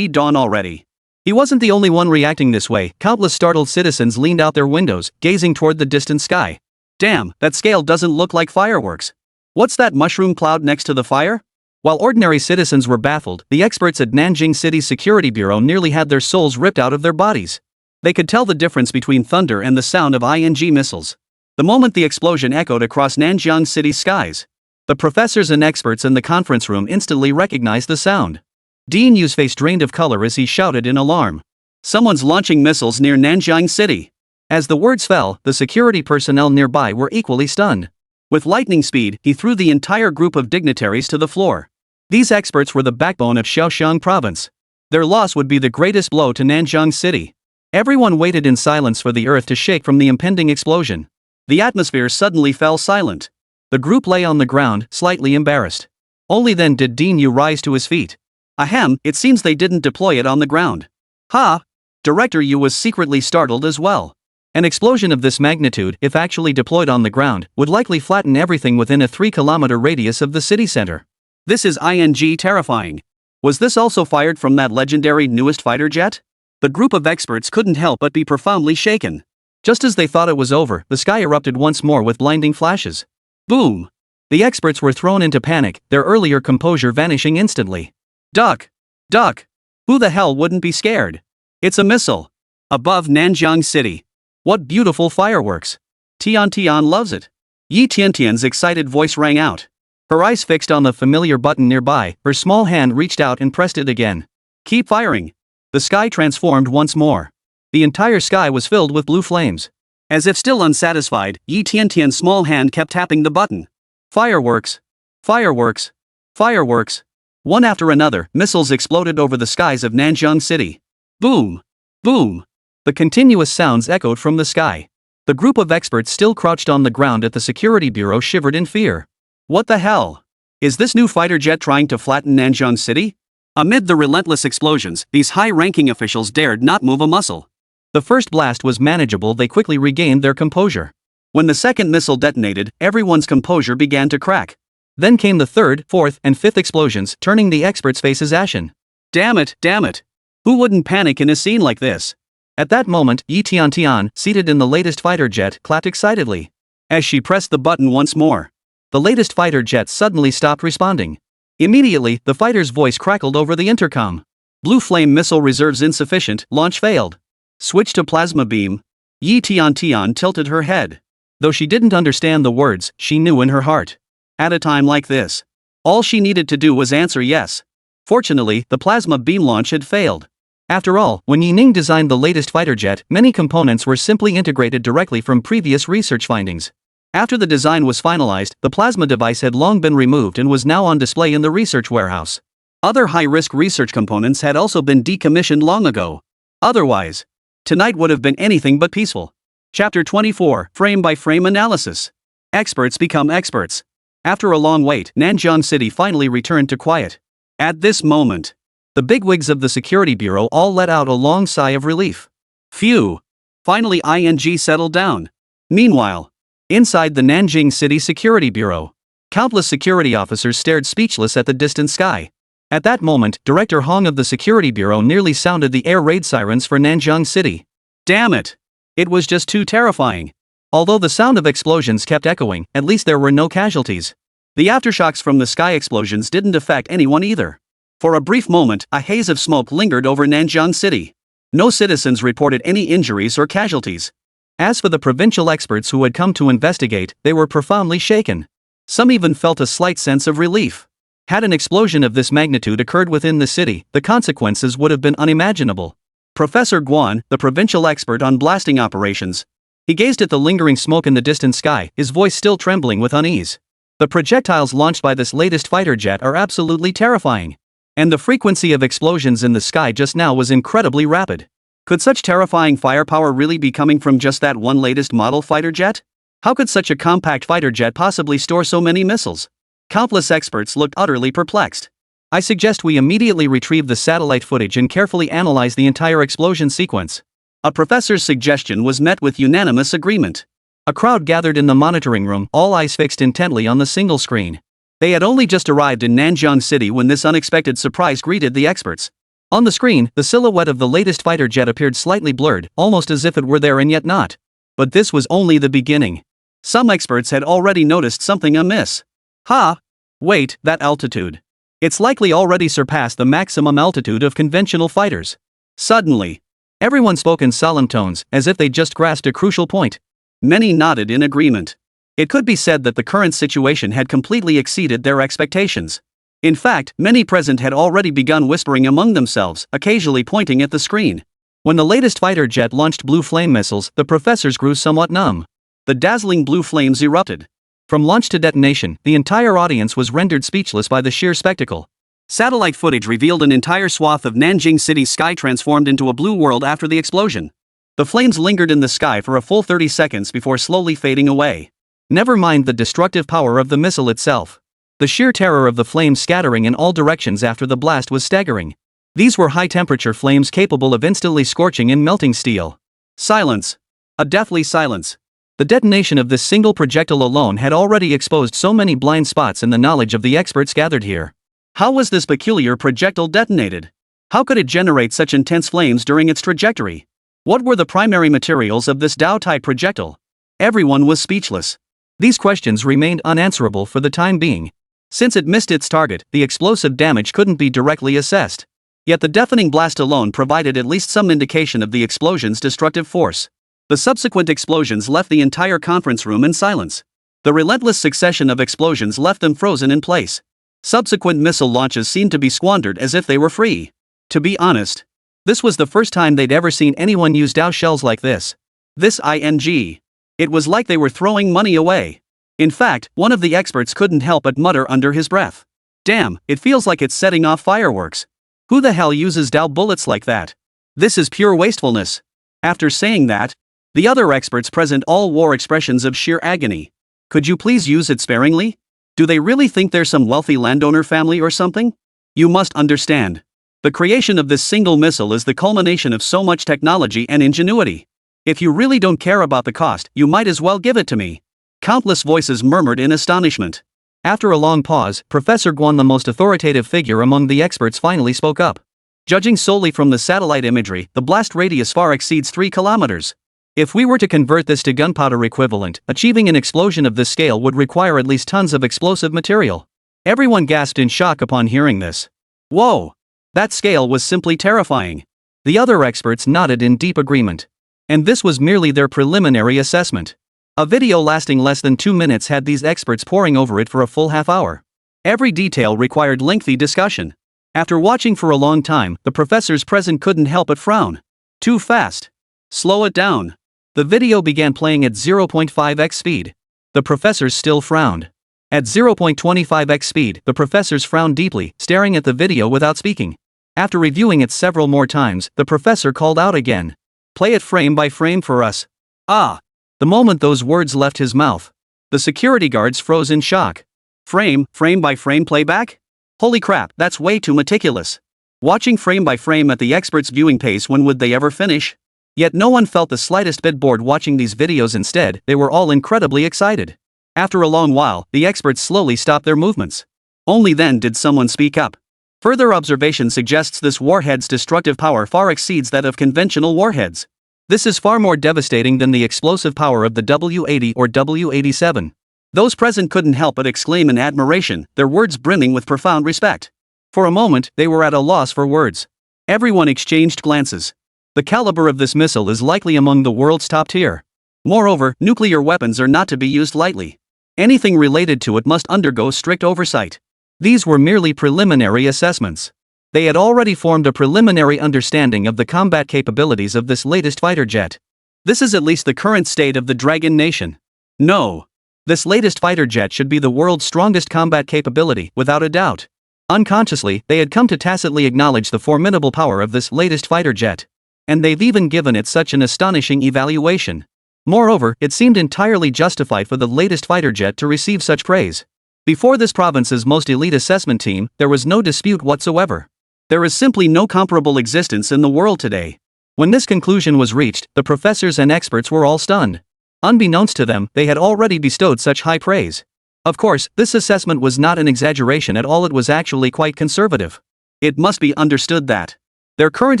dawn already? He wasn't the only one reacting this way. Countless startled citizens leaned out their windows, gazing toward the distant sky. Damn, that scale doesn't look like fireworks. What's that mushroom cloud next to the fire? While ordinary citizens were baffled, the experts at Nanjing City's Security Bureau nearly had their souls ripped out of their bodies. They could tell the difference between thunder and the sound of ING missiles. The moment the explosion echoed across Nanjing City's skies, the professors and experts in the conference room instantly recognized the sound. Dean Yu's face drained of color as he shouted in alarm. Someone's launching missiles near Nanjing City. As the words fell, the security personnel nearby were equally stunned. With lightning speed, he threw the entire group of dignitaries to the floor. These experts were the backbone of Shaoxiang province. Their loss would be the greatest blow to Nanjing City. Everyone waited in silence for the earth to shake from the impending explosion. The atmosphere suddenly fell silent. The group lay on the ground, slightly embarrassed. Only then did Dean Yu rise to his feet. Ahem, it seems they didn't deploy it on the ground. Ha! Director Yu was secretly startled as well. An explosion of this magnitude, if actually deployed on the ground, would likely flatten everything within a 3-kilometer radius of the city center. This is ING terrifying. Was this also fired from that legendary newest fighter jet? The group of experts couldn't help but be profoundly shaken. Just as they thought it was over, the sky erupted once more with blinding flashes. Boom! The experts were thrown into panic, their earlier composure vanishing instantly. Duck! Duck! Who the hell wouldn't be scared? It's a missile. Above Nanjing City. What beautiful fireworks. Tian Tian loves it. Yi Tiantian's excited voice rang out. Her eyes fixed on the familiar button nearby, her small hand reached out and pressed it again. Keep firing. The sky transformed once more. The entire sky was filled with blue flames. As if still unsatisfied, Yi Tiantian's small hand kept tapping the button. Fireworks. Fireworks. Fireworks. One after another, missiles exploded over the skies of Nanjing City. Boom. Boom. The continuous sounds echoed from the sky. The group of experts still crouched on the ground at the security bureau shivered in fear. What the hell? Is this new fighter jet trying to flatten Nanjing City? Amid the relentless explosions, these high-ranking officials dared not move a muscle. The first blast was manageable, they quickly regained their composure. When the second missile detonated, everyone's composure began to crack. Then came the third, fourth, and fifth explosions, turning the experts' faces ashen. Damn it, damn it. Who wouldn't panic in a scene like this? At that moment, Yi Tiantian, seated in the latest fighter jet, clapped excitedly. As she pressed the button once more, the latest fighter jet suddenly stopped responding. Immediately, the fighter's voice crackled over the intercom. Blue flame missile reserves insufficient, launch failed. Switch to plasma beam. Yi Tiantian tilted her head. Though she didn't understand the words, she knew in her heart. At a time like this, all she needed to do was answer yes. Fortunately, the plasma beam launch had failed. After all, when Yining designed the latest fighter jet, many components were simply integrated directly from previous research findings. After the design was finalized, the plasma device had long been removed and was now on display in the research warehouse. Other high-risk research components had also been decommissioned long ago. Otherwise, tonight would have been anything but peaceful. Chapter 24, Frame-by-Frame Analysis. Experts become experts. After a long wait, Nanjing City finally returned to quiet. At this moment, the bigwigs of the Security Bureau all let out a long sigh of relief. Phew! Finally ING settled down. Meanwhile, inside the Nanjing City Security Bureau, countless security officers stared speechless at the distant sky. At that moment, Director Hong of the Security Bureau nearly sounded the air raid sirens for Nanjing City. Damn it! It was just too terrifying. Although the sound of explosions kept echoing, at least there were no casualties. The aftershocks from the sky explosions didn't affect anyone either. For a brief moment, a haze of smoke lingered over Nanjing City. No citizens reported any injuries or casualties. As for the provincial experts who had come to investigate, they were profoundly shaken. Some even felt a slight sense of relief. Had an explosion of this magnitude occurred within the city, the consequences would have been unimaginable. Professor Guan, the provincial expert on blasting operations, he gazed at the lingering smoke in the distant sky, his voice still trembling with unease. The projectiles launched by this latest fighter jet are absolutely terrifying. And the frequency of explosions in the sky just now was incredibly rapid. Could such terrifying firepower really be coming from just that one latest model fighter jet? How could such a compact fighter jet possibly store so many missiles? Countless experts looked utterly perplexed. I suggest we immediately retrieve the satellite footage and carefully analyze the entire explosion sequence. A professor's suggestion was met with unanimous agreement. A crowd gathered in the monitoring room, all eyes fixed intently on the single screen. They had only just arrived in Nanjing City when this unexpected surprise greeted the experts. On the screen, the silhouette of the latest fighter jet appeared slightly blurred, almost as if it were there and yet not. But this was only the beginning. Some experts had already noticed something amiss. Ha! Wait, that altitude. It's likely already surpassed the maximum altitude of conventional fighters. Suddenly, everyone spoke in solemn tones, as if they'd just grasped a crucial point. Many nodded in agreement. It could be said that the current situation had completely exceeded their expectations. In fact, many present had already begun whispering among themselves, occasionally pointing at the screen. When the latest fighter jet launched blue flame missiles, the professors grew somewhat numb. The dazzling blue flames erupted. From launch to detonation, the entire audience was rendered speechless by the sheer spectacle. Satellite footage revealed an entire swath of Nanjing City's sky transformed into a blue world after the explosion. The flames lingered in the sky for a full 30 seconds before slowly fading away. Never mind the destructive power of the missile itself. The sheer terror of the flames scattering in all directions after the blast was staggering. These were high-temperature flames capable of instantly scorching and melting steel. Silence. A deathly silence. The detonation of this single projectile alone had already exposed so many blind spots in the knowledge of the experts gathered here. How was this peculiar projectile detonated? How could it generate such intense flames during its trajectory? What were the primary materials of this Dao-type projectile? Everyone was speechless. These questions remained unanswerable for the time being. Since it missed its target, the explosive damage couldn't be directly assessed. Yet the deafening blast alone provided at least some indication of the explosion's destructive force. The subsequent explosions left the entire conference room in silence. The relentless succession of explosions left them frozen in place. Subsequent missile launches seemed to be squandered as if they were free. To be honest, this was the first time they'd ever seen anyone use Dao shells like this. It was like they were throwing money away. In fact, one of the experts couldn't help but mutter under his breath. Damn, it feels like it's setting off fireworks. Who the hell uses Dao bullets like that? This is pure wastefulness. After saying that, the other experts present all wore expressions of sheer agony. Could you please use it sparingly? Do they really think they're some wealthy landowner family or something? You must understand. The creation of this single missile is the culmination of so much technology and ingenuity. If you really don't care about the cost, you might as well give it to me. Countless voices murmured in astonishment. After a long pause, Professor Guan, the most authoritative figure among the experts, finally spoke up. Judging solely from the satellite imagery, the blast radius far exceeds 3 kilometers. If we were to convert this to gunpowder equivalent, achieving an explosion of this scale would require at least tons of explosive material. Everyone gasped in shock upon hearing this. Whoa! That scale was simply terrifying. The other experts nodded in deep agreement. And this was merely their preliminary assessment. A video lasting less than 2 minutes had these experts poring over it for a full half hour. Every detail required lengthy discussion. After watching for a long time, the professors present couldn't help but frown. Too fast. Slow it down. The video began playing at 0.5x speed. The professors still frowned. At 0.25x speed, the professors frowned deeply, staring at the video without speaking. After reviewing it several more times, the professor called out again. Play it frame by frame for us. Ah! The moment those words left his mouth, the security guards froze in shock. Frame by frame playback? Holy crap, that's way too meticulous. Watching frame by frame at the experts' viewing pace, when would they ever finish? Yet no one felt the slightest bit bored watching these videos. Instead, they were all incredibly excited. After a long while, the experts slowly stopped their movements. Only then did someone speak up. Further observation suggests this warhead's destructive power far exceeds that of conventional warheads. This is far more devastating than the explosive power of the W-80 or W-87. Those present couldn't help but exclaim in admiration, their words brimming with profound respect. For a moment, they were at a loss for words. Everyone exchanged glances. The caliber of this missile is likely among the world's top tier. Moreover, nuclear weapons are not to be used lightly. Anything related to it must undergo strict oversight. These were merely preliminary assessments. They had already formed a preliminary understanding of the combat capabilities of this latest fighter jet. This is at least the current state of the Dragon Nation. No. This latest fighter jet should be the world's strongest combat capability, without a doubt. Unconsciously, they had come to tacitly acknowledge the formidable power of this latest fighter jet. And they've even given it such an astonishing evaluation. Moreover, it seemed entirely justified for the latest fighter jet to receive such praise. Before this province's most elite assessment team, there was no dispute whatsoever. There is simply no comparable existence in the world today. When this conclusion was reached, the professors and experts were all stunned. Unbeknownst to them, they had already bestowed such high praise. Of course, this assessment was not an exaggeration at all, it was actually quite conservative. It must be understood that their current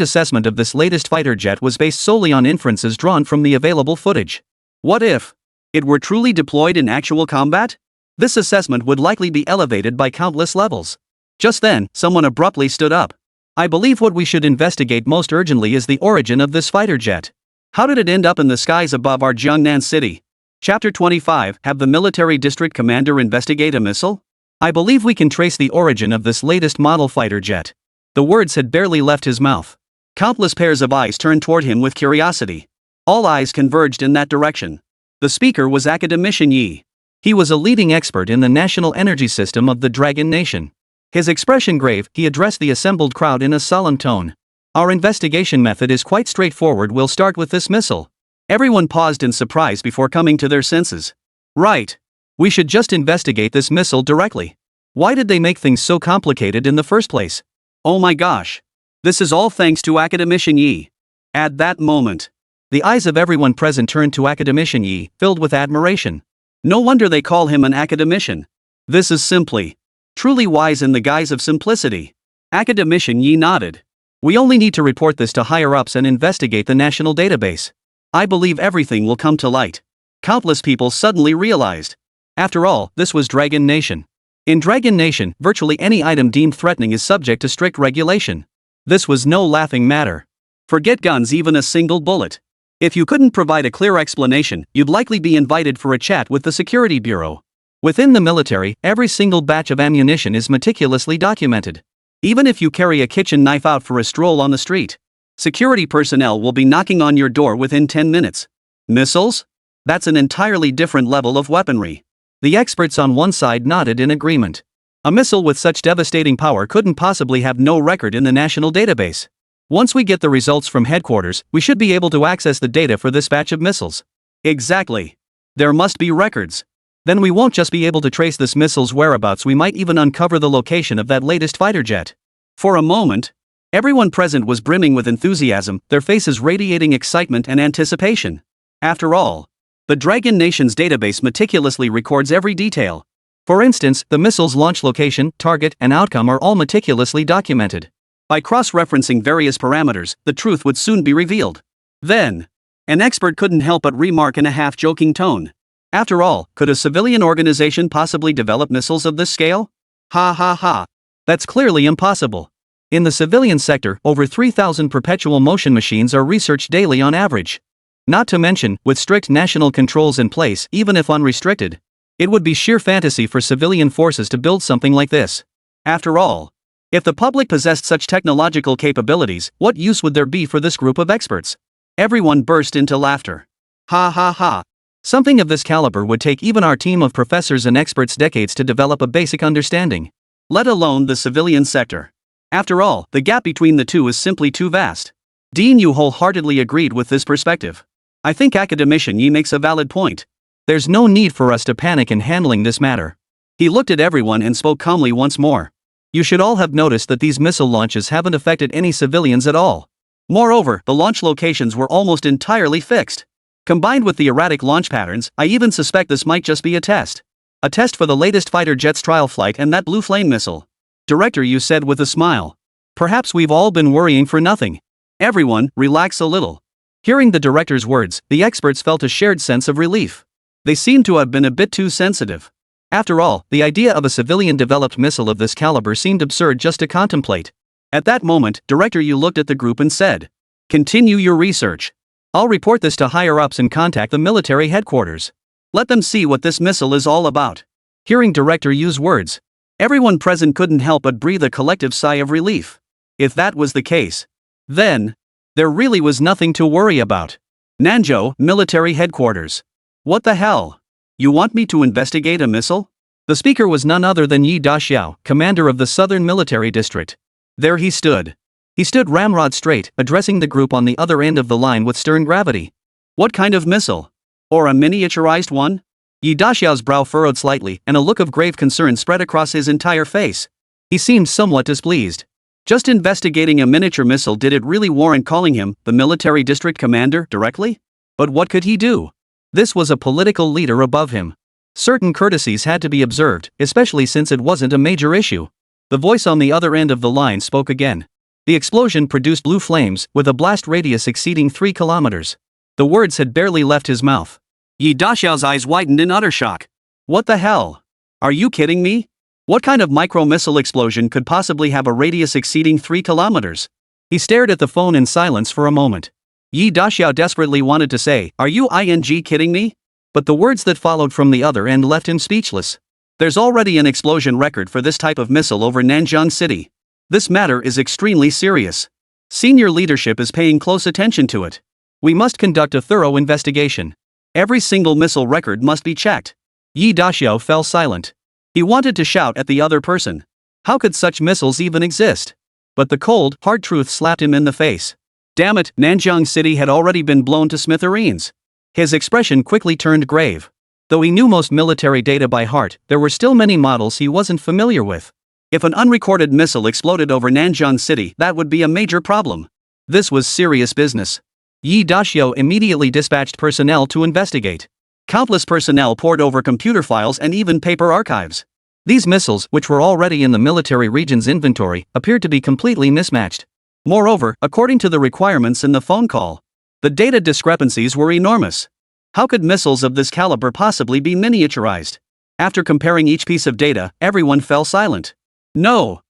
assessment of this latest fighter jet was based solely on inferences drawn from the available footage. What if it were truly deployed in actual combat? This assessment would likely be elevated by countless levels. Just then, someone abruptly stood up. I believe what we should investigate most urgently is the origin of this fighter jet. How did it end up in the skies above our Jiangnan city? Chapter 25. Have the military district commander investigate a missile? I believe we can trace the origin of this latest model fighter jet. The words had barely left his mouth. Countless pairs of eyes turned toward him with curiosity. All eyes converged in that direction. The speaker was Academician Yi. He was a leading expert in the national energy system of the Dragon Nation. His expression grave, he addressed the assembled crowd in a solemn tone. Our investigation method is quite straightforward. We'll start with this missile. Everyone paused in surprise before coming to their senses. Right. We should just investigate this missile directly. Why did they make things so complicated in the first place? Oh my gosh. This is all thanks to Academician Yi. At that moment, the eyes of everyone present turned to Academician Yi, filled with admiration. No wonder they call him an academician. This is simply truly wise in the guise of simplicity. Academician Yi nodded. We only need to report this to higher-ups and investigate the national database. I believe everything will come to light. Countless people suddenly realized. After all, this was Dragon Nation. In Dragon Nation, virtually any item deemed threatening is subject to strict regulation. This was no laughing matter. Forget guns, even a single bullet. If you couldn't provide a clear explanation, you'd likely be invited for a chat with the Security Bureau. Within the military, every single batch of ammunition is meticulously documented. Even if you carry a kitchen knife out for a stroll on the street, security personnel will be knocking on your door within 10 minutes. Missiles? That's an entirely different level of weaponry. The experts on one side nodded in agreement. A missile with such devastating power couldn't possibly have no record in the national database. Once we get the results from headquarters, we should be able to access the data for this batch of missiles. Exactly. There must be records. Then we won't just be able to trace this missile's whereabouts, we might even uncover the location of that latest fighter jet. For a moment, everyone present was brimming with enthusiasm, their faces radiating excitement and anticipation. After all, the Dragon Nation's database meticulously records every detail. For instance, the missile's launch location, target, and outcome are all meticulously documented. By cross-referencing various parameters, the truth would soon be revealed. Then, an expert couldn't help but remark in a half-joking tone. After all, could a civilian organization possibly develop missiles of this scale? Ha ha ha. That's clearly impossible. In the civilian sector, over 3,000 perpetual motion machines are researched daily on average. Not to mention, with strict national controls in place, even if unrestricted, it would be sheer fantasy for civilian forces to build something like this. After all, if the public possessed such technological capabilities, what use would there be for this group of experts? Everyone burst into laughter. Ha ha ha. Something of this caliber would take even our team of professors and experts decades to develop a basic understanding, let alone the civilian sector. After all, the gap between the two is simply too vast. Dean Yu wholeheartedly agreed with this perspective. I think Academician Yi makes a valid point. There's no need for us to panic in handling this matter. He looked at everyone and spoke calmly once more. You should all have noticed that these missile launches haven't affected any civilians at all. Moreover, the launch locations were almost entirely fixed. Combined with the erratic launch patterns, I even suspect this might just be a test. A test for the latest fighter jet's trial flight and that Blue Flame missile. Director Yu said with a smile. Perhaps we've all been worrying for nothing. Everyone, relax a little. Hearing the director's words, the experts felt a shared sense of relief. They seemed to have been a bit too sensitive. After all, the idea of a civilian-developed missile of this caliber seemed absurd just to contemplate. At that moment, Director Yu looked at the group and said, "Continue your research. I'll report this to higher-ups and contact the military headquarters. Let them see what this missile is all about." Hearing Director Yu's words, everyone present couldn't help but breathe a collective sigh of relief. If that was the case, then there really was nothing to worry about. Nanzhou, military headquarters. What the hell? You want me to investigate a missile? The speaker was none other than Yi Daxiao, commander of the Southern Military District. There he stood. He stood ramrod straight, addressing the group on the other end of the line with stern gravity. What kind of missile? Or a miniaturized one? Yi Daxiao's brow furrowed slightly, and a look of grave concern spread across his entire face. He seemed somewhat displeased. Just investigating a miniature missile, did it really warrant calling him the military district commander directly? But what could he do? This was a political leader above him. Certain courtesies had to be observed, especially since it wasn't a major issue. The voice on the other end of the line spoke again. The explosion produced blue flames, with a blast radius exceeding 3 kilometers. The words had barely left his mouth. Yi Daxiao's eyes widened in utter shock. What the hell? Are you kidding me? What kind of micro-missile explosion could possibly have a radius exceeding 3 kilometers? He stared at the phone in silence for a moment. Yi Daxiao desperately wanted to say, "Are you kidding me?" But the words that followed from the other end left him speechless. There's already an explosion record for this type of missile over Nanjing City. This matter is extremely serious. Senior leadership is paying close attention to it. We must conduct a thorough investigation. Every single missile record must be checked. Yi Daxiao fell silent. He wanted to shout at the other person. How could such missiles even exist? But the cold, hard truth slapped him in the face. Damn it, Nanjing City had already been blown to smithereens. His expression quickly turned grave. Though he knew most military data by heart, there were still many models he wasn't familiar with. If an unrecorded missile exploded over Nanjing City, that would be a major problem. This was serious business. Yi Daxiao immediately dispatched personnel to investigate. Countless personnel pored over computer files and even paper archives. These missiles, which were already in the military region's inventory, appeared to be completely mismatched. Moreover, according to the requirements in the phone call, the data discrepancies were enormous. How could missiles of this caliber possibly be miniaturized? After comparing each piece of data, everyone fell silent. No,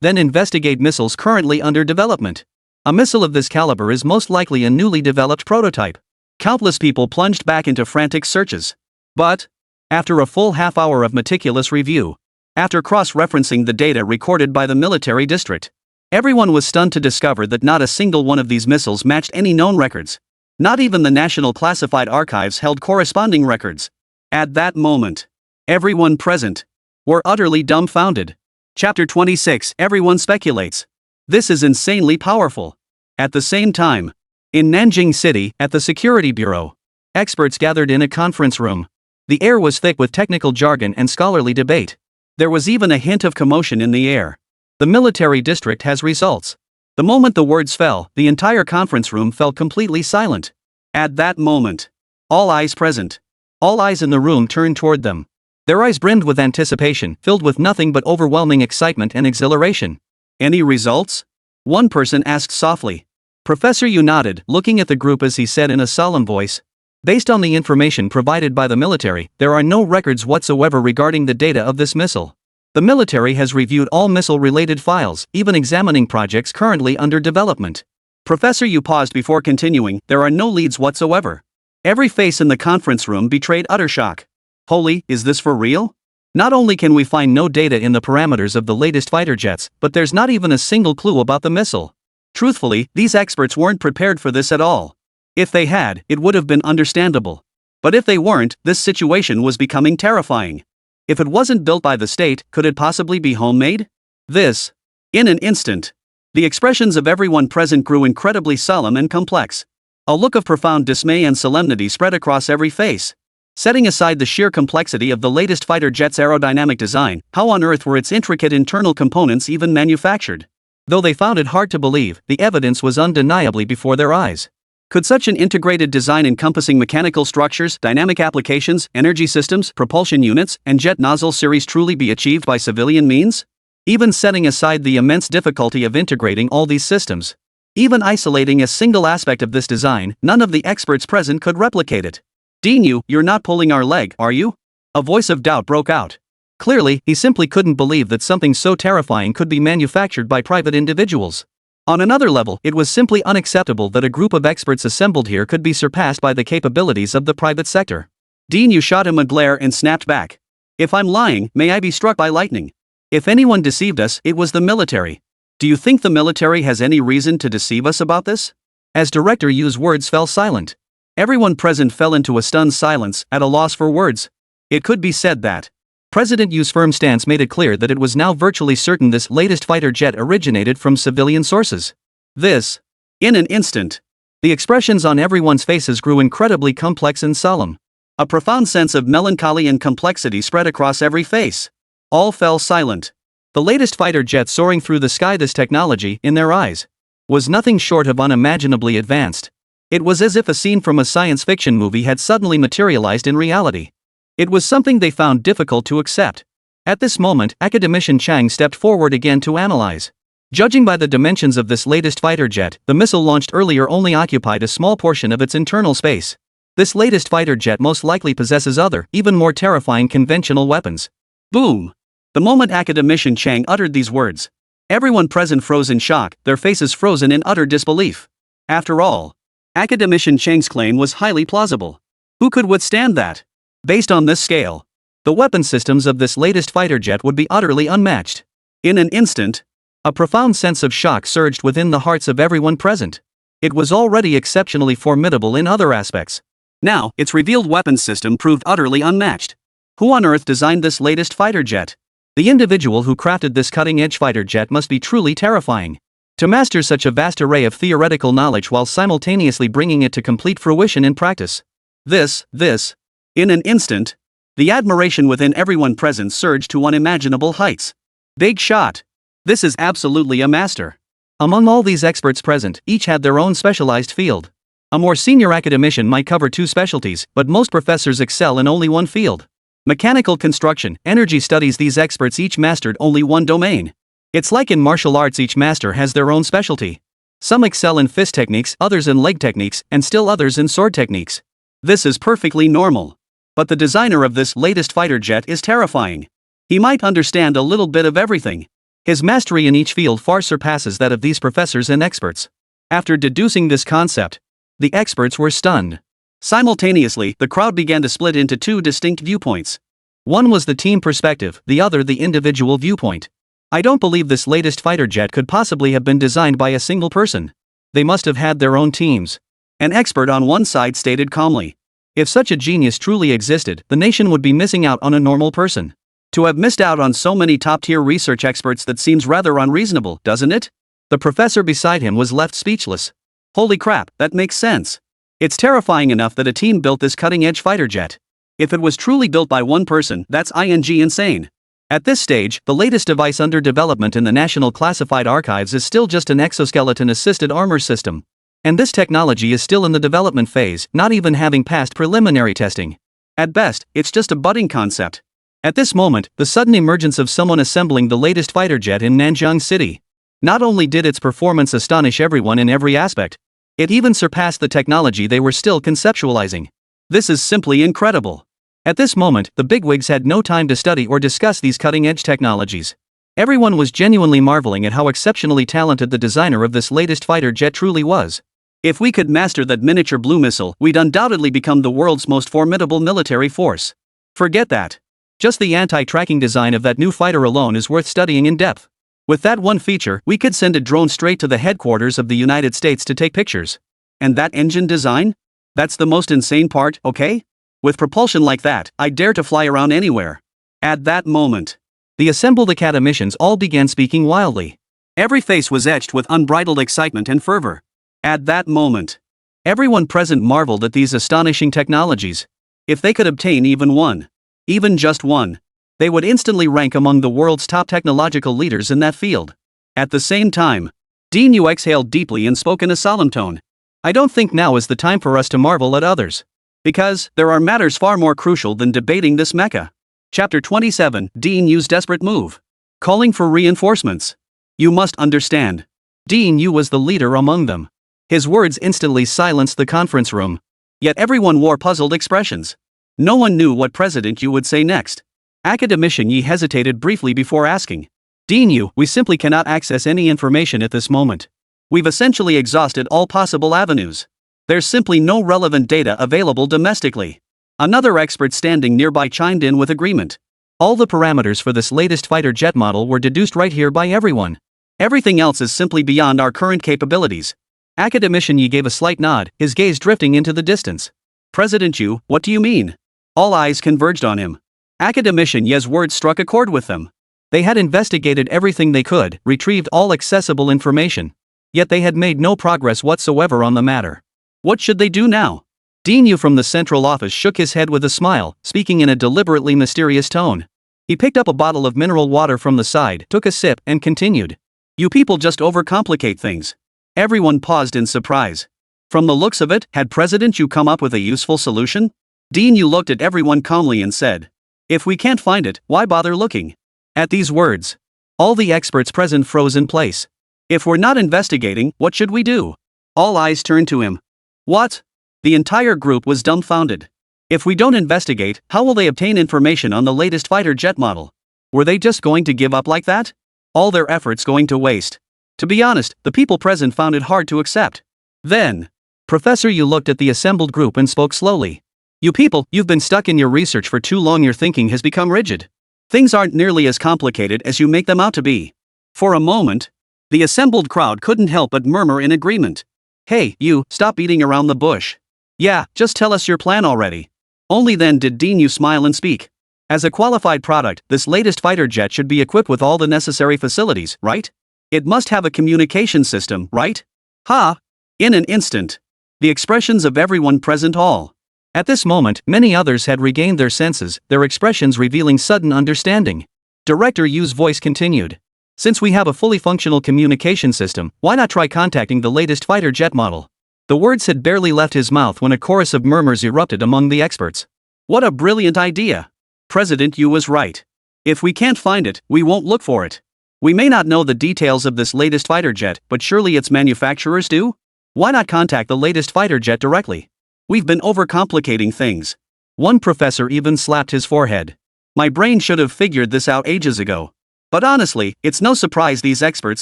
then investigate missiles currently under development. A missile of this caliber is most likely a newly developed prototype. Countless people plunged back into frantic searches. But, after a full half-hour of meticulous review, after cross-referencing the data recorded by the military district, everyone was stunned to discover that not a single one of these missiles matched any known records. Not even the National Classified Archives held corresponding records. At that moment, everyone present were utterly dumbfounded. Chapter 26. Everyone speculates. This is insanely powerful. At the same time, in Nanjing City, at the Security Bureau, experts gathered in a conference room. The air was thick with technical jargon and scholarly debate. There was even a hint of commotion in the air. The military district has results. The moment the words fell, the entire conference room fell completely silent. At that moment, all eyes in the room turned toward them. Their eyes brimmed with anticipation, filled with nothing but overwhelming excitement and exhilaration. Any results? One person asked softly. Professor Yu nodded, looking at the group as he said in a solemn voice. Based on the information provided by the military, there are no records whatsoever regarding the data of this missile. The military has reviewed all missile-related files, even examining projects currently under development. Professor Yu paused before continuing, there are no leads whatsoever. Every face in the conference room betrayed utter shock. Holy, is this for real? Not only can we find no data in the parameters of the latest fighter jets, but there's not even a single clue about the missile. Truthfully, these experts weren't prepared for this at all. If they had, it would have been understandable. But if they weren't, this situation was becoming terrifying. If it wasn't built by the state, could it possibly be homemade? In an instant, the expressions of everyone present grew incredibly solemn and complex. A look of profound dismay and solemnity spread across every face. Setting aside the sheer complexity of the latest fighter jet's aerodynamic design, how on earth were its intricate internal components even manufactured? Though they found it hard to believe, the evidence was undeniably before their eyes. Could such an integrated design encompassing mechanical structures, dynamic applications, energy systems, propulsion units, and jet nozzle series truly be achieved by civilian means? Even setting aside the immense difficulty of integrating all these systems, even isolating a single aspect of this design, none of the experts present could replicate it. Dinyu, you're not pulling our leg, are you? A voice of doubt broke out. Clearly, he simply couldn't believe that something so terrifying could be manufactured by private individuals. On another level, it was simply unacceptable that a group of experts assembled here could be surpassed by the capabilities of the private sector. Dinyu shot him a glare and snapped back. If I'm lying, may I be struck by lightning. If anyone deceived us, it was the military. Do you think the military has any reason to deceive us about this? As Director Yu's words fell silent, everyone present fell into a stunned silence, at a loss for words. It could be said that President Yu's firm stance made it clear that it was now virtually certain this latest fighter jet originated from civilian sources. In an instant, the expressions on everyone's faces grew incredibly complex and solemn. A profound sense of melancholy and complexity spread across every face. All fell silent. The latest fighter jet soaring through the sky, this technology, in their eyes, was nothing short of unimaginably advanced. It was as if a scene from a science fiction movie had suddenly materialized in reality. It was something they found difficult to accept. At this moment, Academician Chang stepped forward again to analyze. Judging by the dimensions of this latest fighter jet, the missile launched earlier only occupied a small portion of its internal space. This latest fighter jet most likely possesses other, even more terrifying conventional weapons. Boom! The moment Academician Chang uttered these words, everyone present froze in shock, their faces frozen in utter disbelief. After all, Academician Chang's claim was highly plausible. Who could withstand that? Based on this scale, the weapon systems of this latest fighter jet would be utterly unmatched. In an instant, a profound sense of shock surged within the hearts of everyone present. It was already exceptionally formidable in other aspects. Now, its revealed weapons system proved utterly unmatched. Who on earth designed this latest fighter jet? The individual who crafted this cutting-edge fighter jet must be truly terrifying. To master such a vast array of theoretical knowledge while simultaneously bringing it to complete fruition in practice. In an instant, the admiration within everyone present surged to unimaginable heights. Big shot. This is absolutely a master. Among all these experts present, each had their own specialized field. A more senior academician might cover 2 specialties, but most professors excel in only one field. Mechanical construction, energy studies. These experts each mastered only one domain. It's like in martial arts, each master has their own specialty. Some excel in fist techniques, others in leg techniques, and still others in sword techniques. This is perfectly normal. But the designer of this latest fighter jet is terrifying. He might understand a little bit of everything. His mastery in each field far surpasses that of these professors and experts. After deducing this concept, the experts were stunned. Simultaneously, the crowd began to split into 2 distinct viewpoints. One was the team perspective, the other the individual viewpoint. I don't believe this latest fighter jet could possibly have been designed by a single person. They must have had their own teams. An expert on one side stated calmly. If such a genius truly existed, the nation would be missing out on a normal person. To have missed out on so many top-tier research experts, that seems rather unreasonable, doesn't it? The professor beside him was left speechless. Holy crap, that makes sense. It's terrifying enough that a team built this cutting-edge fighter jet. If it was truly built by one person, that's insane. At this stage, the latest device under development in the National Classified Archives is still just an exoskeleton-assisted armor system. And this technology is still in the development phase, not even having passed preliminary testing. At best, it's just a budding concept. At this moment, the sudden emergence of someone assembling the latest fighter jet in Nanjing City. Not only did its performance astonish everyone in every aspect, it even surpassed the technology they were still conceptualizing. This is simply incredible. At this moment, the bigwigs had no time to study or discuss these cutting-edge technologies. Everyone was genuinely marveling at how exceptionally talented the designer of this latest fighter jet truly was. If we could master that miniature blue missile, we'd undoubtedly become the world's most formidable military force. Forget that. Just the anti-tracking design of that new fighter alone is worth studying in depth. With that one feature, we could send a drone straight to the headquarters of the United States to take pictures. And that engine design? That's the most insane part, okay? With propulsion like that, I'd dare to fly around anywhere. At that moment, the assembled academicians all began speaking wildly. Every face was etched with unbridled excitement and fervor. At that moment, everyone present marveled at these astonishing technologies. If they could obtain even just one, they would instantly rank among the world's top technological leaders in that field. At the same time, Dean Yu exhaled deeply and spoke in a solemn tone. I don't think now is the time for us to marvel at others. Because there are matters far more crucial than debating this mecha. Chapter 27, Dean Yu's desperate move. Calling for reinforcements. You must understand. Dean Yu was the leader among them. His words instantly silenced the conference room. Yet everyone wore puzzled expressions. No one knew what President Yu would say next. Academician Yi hesitated briefly before asking. Dean Yu, we simply cannot access any information at this moment. We've essentially exhausted all possible avenues. There's simply no relevant data available domestically. Another expert standing nearby chimed in with agreement. All the parameters for this latest fighter jet model were deduced right here by everyone. Everything else is simply beyond our current capabilities. Academician Yi gave a slight nod, his gaze drifting into the distance. President Yu, what do you mean? All eyes converged on him. Academician Ye's words struck a chord with them. They had investigated everything they could, retrieved all accessible information. Yet they had made no progress whatsoever on the matter. What should they do now? Dean Yu from the central office shook his head with a smile, speaking in a deliberately mysterious tone. He picked up a bottle of mineral water from the side, took a sip, and continued. You people just overcomplicate things. Everyone paused in surprise. From the looks of it, had President Yu come up with a useful solution? Dean Yu looked at everyone calmly and said, if we can't find it, why bother looking? At these words, all the experts present froze in place. If we're not investigating, what should we do? All eyes turned to him. What? The entire group was dumbfounded. If we don't investigate, how will they obtain information on the latest fighter jet model? Were they just going to give up like that? All their efforts going to waste? To be honest, the people present found it hard to accept. Then, Professor Yu looked at the assembled group and spoke slowly. You people, you've been stuck in your research for too long. Your thinking has become rigid. Things aren't nearly as complicated as you make them out to be. For a moment, the assembled crowd couldn't help but murmur in agreement. Hey, you, stop beating around the bush. Yeah, just tell us your plan already. Only then did Dean Yu smile and speak. As a qualified product, this latest fighter jet should be equipped with all the necessary facilities, right? It must have a communication system, right? Ha! In an instant, the expressions of everyone present all. At this moment, many others had regained their senses, their expressions revealing sudden understanding. Director Yu's voice continued. Since we have a fully functional communication system, why not try contacting the latest fighter jet model? The words had barely left his mouth when a chorus of murmurs erupted among the experts. What a brilliant idea! President Yu was right. If we can't find it, we won't look for it. We may not know the details of this latest fighter jet, but surely its manufacturers do? Why not contact the latest fighter jet directly? We've been overcomplicating things. One professor even slapped his forehead. My brain should have figured this out ages ago. But honestly, it's no surprise these experts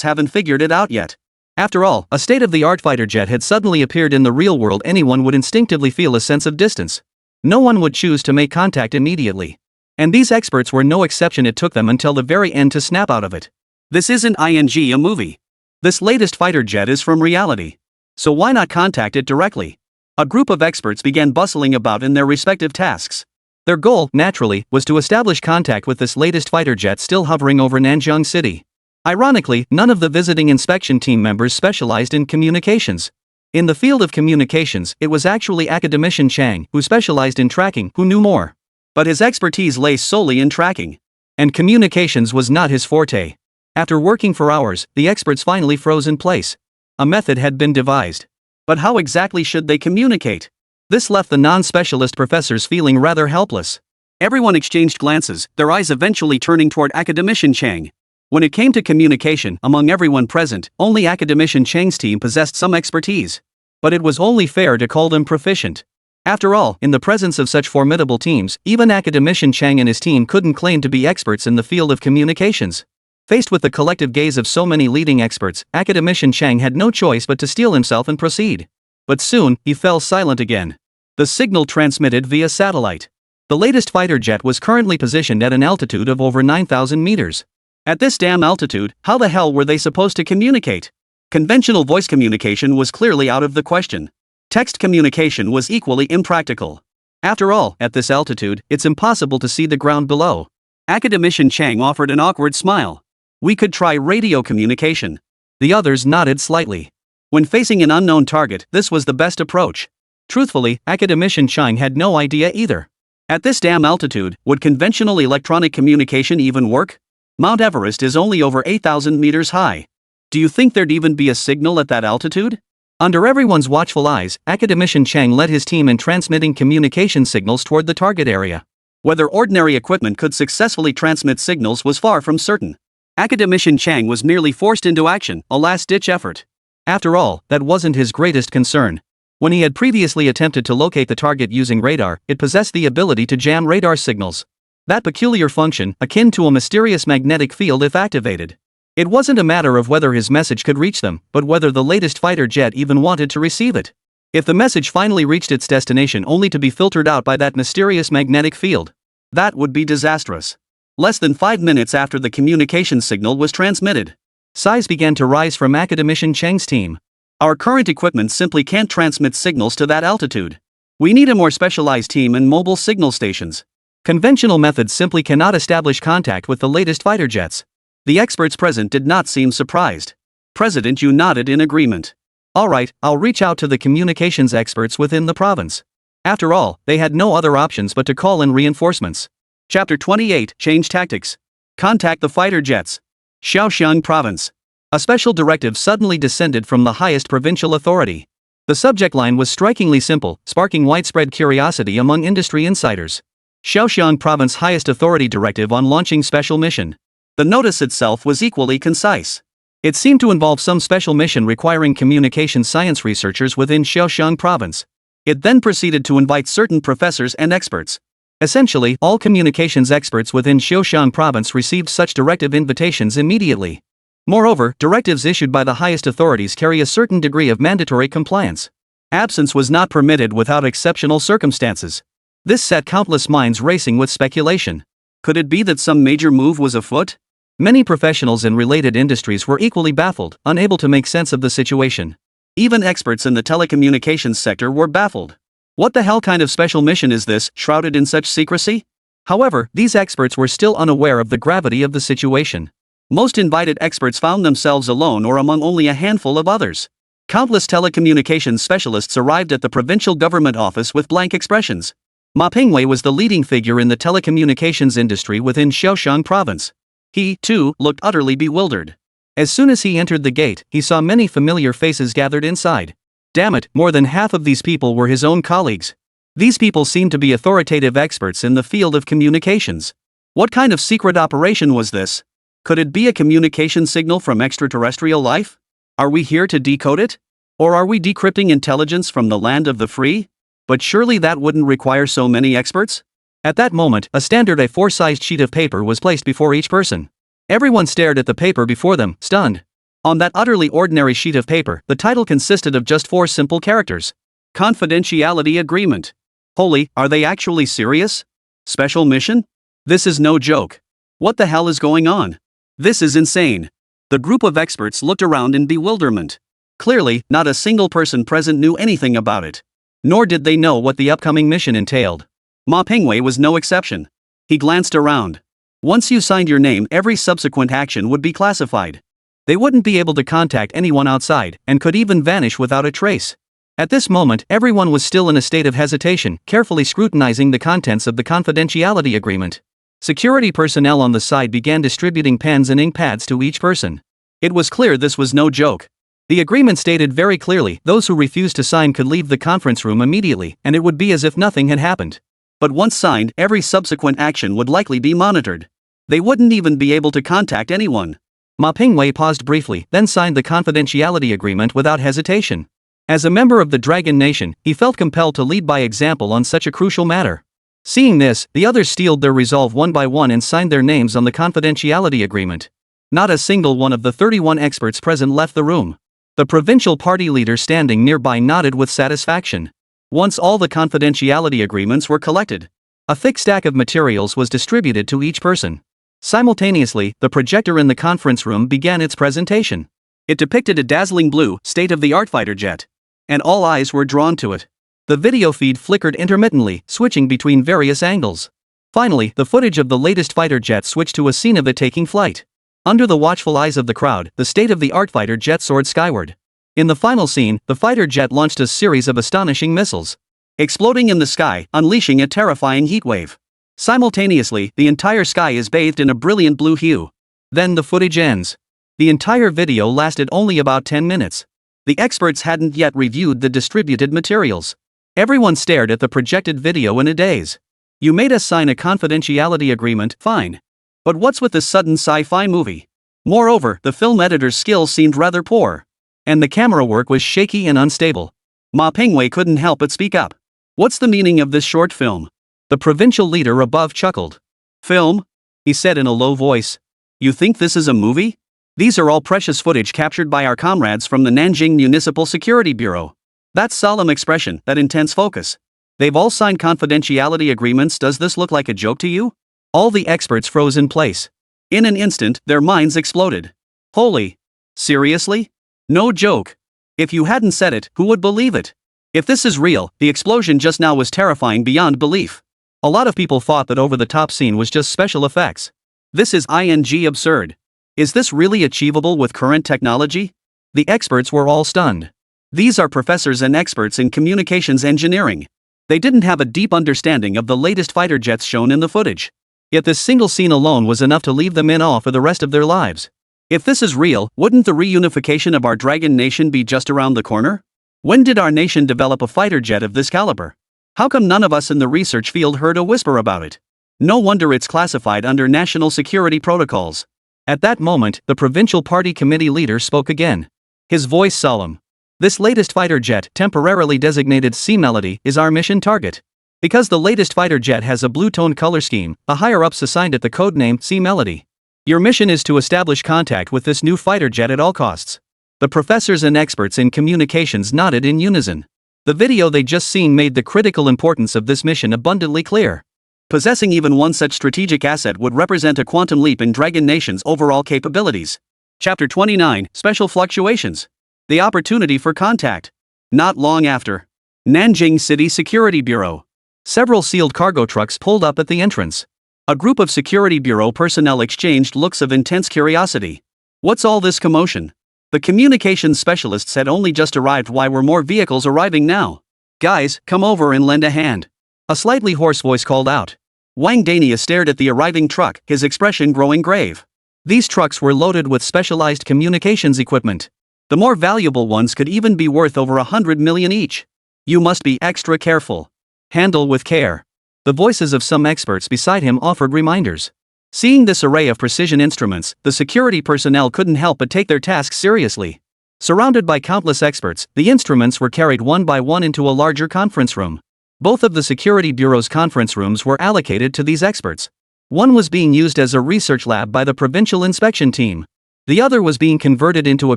haven't figured it out yet. After all, a state-of-the-art fighter jet had suddenly appeared in the real world. Anyone would instinctively feel a sense of distance. No one would choose to make contact immediately. And these experts were no exception. It took them until the very end to snap out of it. This isn't a movie. This latest fighter jet is from reality. So why not contact it directly? A group of experts began bustling about in their respective tasks. Their goal, naturally, was to establish contact with this latest fighter jet still hovering over Nanjing City. Ironically, none of the visiting inspection team members specialized in communications. In the field of communications, it was actually Academician Chang, who specialized in tracking, who knew more. But his expertise lay solely in tracking. And communications was not his forte. After working for hours, the experts finally froze in place. A method had been devised. But how exactly should they communicate? This left the non-specialist professors feeling rather helpless. Everyone exchanged glances, their eyes eventually turning toward Academician Chang. When it came to communication among everyone present, only Academician Chang's team possessed some expertise. But it was only fair to call them proficient. After all, in the presence of such formidable teams, even Academician Chang and his team couldn't claim to be experts in the field of communications. Faced with the collective gaze of so many leading experts, Academician Chang had no choice but to steel himself and proceed. But soon, he fell silent again. The signal transmitted via satellite. The latest fighter jet was currently positioned at an altitude of over 9,000 meters. At this damn altitude, how the hell were they supposed to communicate? Conventional voice communication was clearly out of the question. Text communication was equally impractical. After all, at this altitude, it's impossible to see the ground below. Academician Chang offered an awkward smile. We could try radio communication. The others nodded slightly. When facing an unknown target, this was the best approach. Truthfully, Academician Chang had no idea either. At this damn altitude, would conventional electronic communication even work? Mount Everest is only over 8,000 meters high. Do you think there'd even be a signal at that altitude? Under everyone's watchful eyes, Academician Chang led his team in transmitting communication signals toward the target area. Whether ordinary equipment could successfully transmit signals was far from certain. Academician Chang was merely forced into action, a last-ditch effort. After all, that wasn't his greatest concern. When he had previously attempted to locate the target using radar, it possessed the ability to jam radar signals. That peculiar function, akin to a mysterious magnetic field if activated. It wasn't a matter of whether his message could reach them, but whether the latest fighter jet even wanted to receive it. If the message finally reached its destination only to be filtered out by that mysterious magnetic field, that would be disastrous. Less than 5 minutes after the communication signal was transmitted, sighs began to rise from Academician Chang's team. Our current equipment simply can't transmit signals to that altitude. We need a more specialized team and mobile signal stations. Conventional methods simply cannot establish contact with the latest fighter jets. The experts present did not seem surprised. President Yu nodded in agreement. Alright, I'll reach out to the communications experts within the province. After all, they had no other options but to call in reinforcements. Chapter 28, Change Tactics. Contact the fighter jets. Shaoxiang Province. A special directive suddenly descended from the highest provincial authority. The subject line was strikingly simple, sparking widespread curiosity among industry insiders. Shaoxiang Province Highest Authority Directive on Launching Special Mission. The notice itself was equally concise. It seemed to involve some special mission requiring communication science researchers within Shaoxiang Province. It then proceeded to invite certain professors and experts. Essentially, all communications experts within Xiaoshan province received such directive invitations immediately. Moreover, directives issued by the highest authorities carry a certain degree of mandatory compliance. Absence was not permitted without exceptional circumstances. This set countless minds racing with speculation. Could it be that some major move was afoot? Many professionals in related industries were equally baffled, unable to make sense of the situation. Even experts in the telecommunications sector were baffled. What the hell kind of special mission is this, shrouded in such secrecy? However, these experts were still unaware of the gravity of the situation. Most invited experts found themselves alone or among only a handful of others. Countless telecommunications specialists arrived at the provincial government office with blank expressions. Ma Pingwei was the leading figure in the telecommunications industry within Xiaoshan province. He, too, looked utterly bewildered. As soon as he entered the gate, he saw many familiar faces gathered inside. Damn it, more than half of these people were his own colleagues. These people seemed to be authoritative experts in the field of communications. What kind of secret operation was this? Could it be a communication signal from extraterrestrial life? Are we here to decode it? Or are we decrypting intelligence from the land of the free? But surely that wouldn't require so many experts? At that moment, a standard A4-sized sheet of paper was placed before each person. Everyone stared at the paper before them, stunned. On that utterly ordinary sheet of paper, the title consisted of just 4 simple characters. Confidentiality Agreement. Holy, are they actually serious? Special mission? This is no joke. What the hell is going on? This is insane. The group of experts looked around in bewilderment. Clearly, not a single person present knew anything about it. Nor did they know what the upcoming mission entailed. Ma Pingwei was no exception. He glanced around. Once you signed your name, every subsequent action would be classified. They wouldn't be able to contact anyone outside, and could even vanish without a trace. At this moment, everyone was still in a state of hesitation, carefully scrutinizing the contents of the confidentiality agreement. Security personnel on the side began distributing pens and ink pads to each person. It was clear this was no joke. The agreement stated very clearly those who refused to sign could leave the conference room immediately, and it would be as if nothing had happened. But once signed, every subsequent action would likely be monitored. They wouldn't even be able to contact anyone. Ma Pingwei paused briefly, then signed the confidentiality agreement without hesitation. As a member of the Dragon Nation, he felt compelled to lead by example on such a crucial matter. Seeing this, the others steeled their resolve one by one and signed their names on the confidentiality agreement. Not a single one of the 31 experts present left the room. The provincial party leader standing nearby nodded with satisfaction. Once all the confidentiality agreements were collected, a thick stack of materials was distributed to each person. Simultaneously, the projector in the conference room began its presentation. It depicted a dazzling blue, state-of-the-art fighter jet. And all eyes were drawn to it. The video feed flickered intermittently, switching between various angles. Finally, the footage of the latest fighter jet switched to a scene of it taking flight. Under the watchful eyes of the crowd, the state-of-the-art fighter jet soared skyward. In the final scene, the fighter jet launched a series of astonishing missiles, exploding in the sky, unleashing a terrifying heatwave. Simultaneously, the entire sky is bathed in a brilliant blue hue. Then the footage ends. The entire video lasted only about 10 minutes. The experts hadn't yet reviewed the distributed materials. Everyone stared at the projected video in a daze. You made us sign a confidentiality agreement, fine. But what's with this sudden sci-fi movie? Moreover, the film editor's skills seemed rather poor. And the camera work was shaky and unstable. Ma Pingwei couldn't help but speak up. What's the meaning of this short film? The provincial leader above chuckled. Film? He said in a low voice. You think this is a movie? These are all precious footage captured by our comrades from the Nanjing Municipal Security Bureau. That solemn expression, that intense focus. They've all signed confidentiality agreements. Does this look like a joke to you? All the experts froze in place. In an instant, their minds exploded. Holy! Seriously? No joke. If you hadn't said it, who would believe it? If this is real, the explosion just now was terrifying beyond belief. A lot of people thought that over-the-top scene was just special effects. This is absurd. Is this really achievable with current technology? The experts were all stunned. These are professors and experts in communications engineering. They didn't have a deep understanding of the latest fighter jets shown in the footage. Yet this single scene alone was enough to leave them in awe for the rest of their lives. If this is real, wouldn't the reunification of our Dragon Nation be just around the corner? When did our nation develop a fighter jet of this caliber? How come none of us in the research field heard a whisper about it? No wonder it's classified under national security protocols. At that moment, the provincial party committee leader spoke again. His voice solemn. This latest fighter jet, temporarily designated C-Melody, is our mission target. Because the latest fighter jet has a blue-toned color scheme, the higher-ups assigned it the codename Sea Melody. Your mission is to establish contact with this new fighter jet at all costs. The professors and experts in communications nodded in unison. The video they just seen made the critical importance of this mission abundantly clear. Possessing even one such strategic asset would represent a quantum leap in Dragon Nation's overall capabilities. Chapter 29, Special Fluctuations. The opportunity for contact. Not long after. Nanjing City Security Bureau. Several sealed cargo trucks pulled up at the entrance. A group of Security Bureau personnel exchanged looks of intense curiosity. What's all this commotion? The communications specialists had only just arrived. Why were more vehicles arriving now? Guys, come over and lend a hand. A slightly hoarse voice called out. Wang Dania stared at the arriving truck, his expression growing grave. These trucks were loaded with specialized communications equipment. The more valuable ones could even be worth over 100 million each. You must be extra careful. Handle with care. The voices of some experts beside him offered reminders. Seeing this array of precision instruments, the security personnel couldn't help but take their tasks seriously. Surrounded by countless experts, the instruments were carried one by one into a larger conference room. Both of the Security Bureau's conference rooms were allocated to these experts. One was being used as a research lab by the provincial inspection team. The other was being converted into a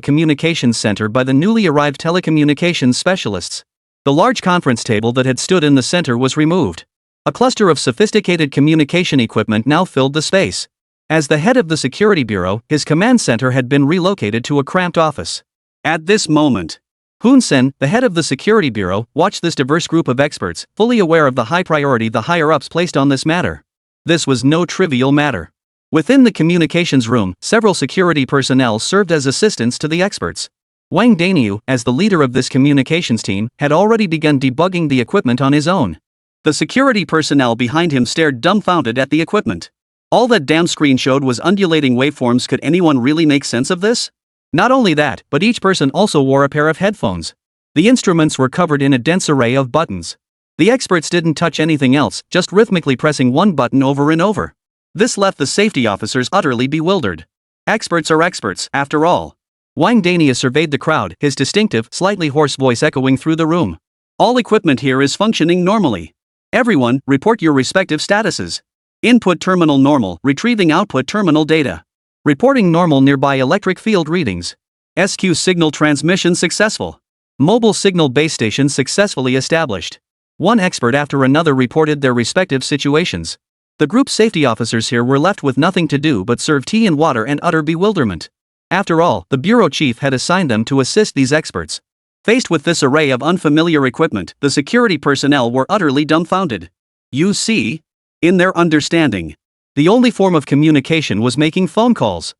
communications center by the newly arrived telecommunications specialists. The large conference table that had stood in the center was removed. A cluster of sophisticated communication equipment now filled the space. As the head of the Security Bureau, his command center had been relocated to a cramped office. At this moment, Hun Sen, the head of the Security Bureau, watched this diverse group of experts, fully aware of the high priority the higher-ups placed on this matter. This was no trivial matter. Within the communications room, several security personnel served as assistants to the experts. Wang Daniu, as the leader of this communications team, had already begun debugging the equipment on his own. The security personnel behind him stared dumbfounded at the equipment. All that damn screen showed was undulating waveforms. Could anyone really make sense of this? Not only that, but each person also wore a pair of headphones. The instruments were covered in a dense array of buttons. The experts didn't touch anything else, just rhythmically pressing one button over and over. This left the safety officers utterly bewildered. Experts are experts, after all. Wang Dania surveyed the crowd, his distinctive, slightly hoarse voice echoing through the room. All equipment here is functioning normally. Everyone, report your respective statuses. Input terminal normal, retrieving output terminal data. Reporting normal nearby electric field readings. SQ signal transmission successful. Mobile signal base station successfully established. One expert after another reported their respective situations. The group safety officers here were left with nothing to do but serve tea and water and utter bewilderment. After all, the bureau chief had assigned them to assist these experts. Faced with this array of unfamiliar equipment, the security personnel were utterly dumbfounded. You see? In their understanding, the only form of communication was making phone calls.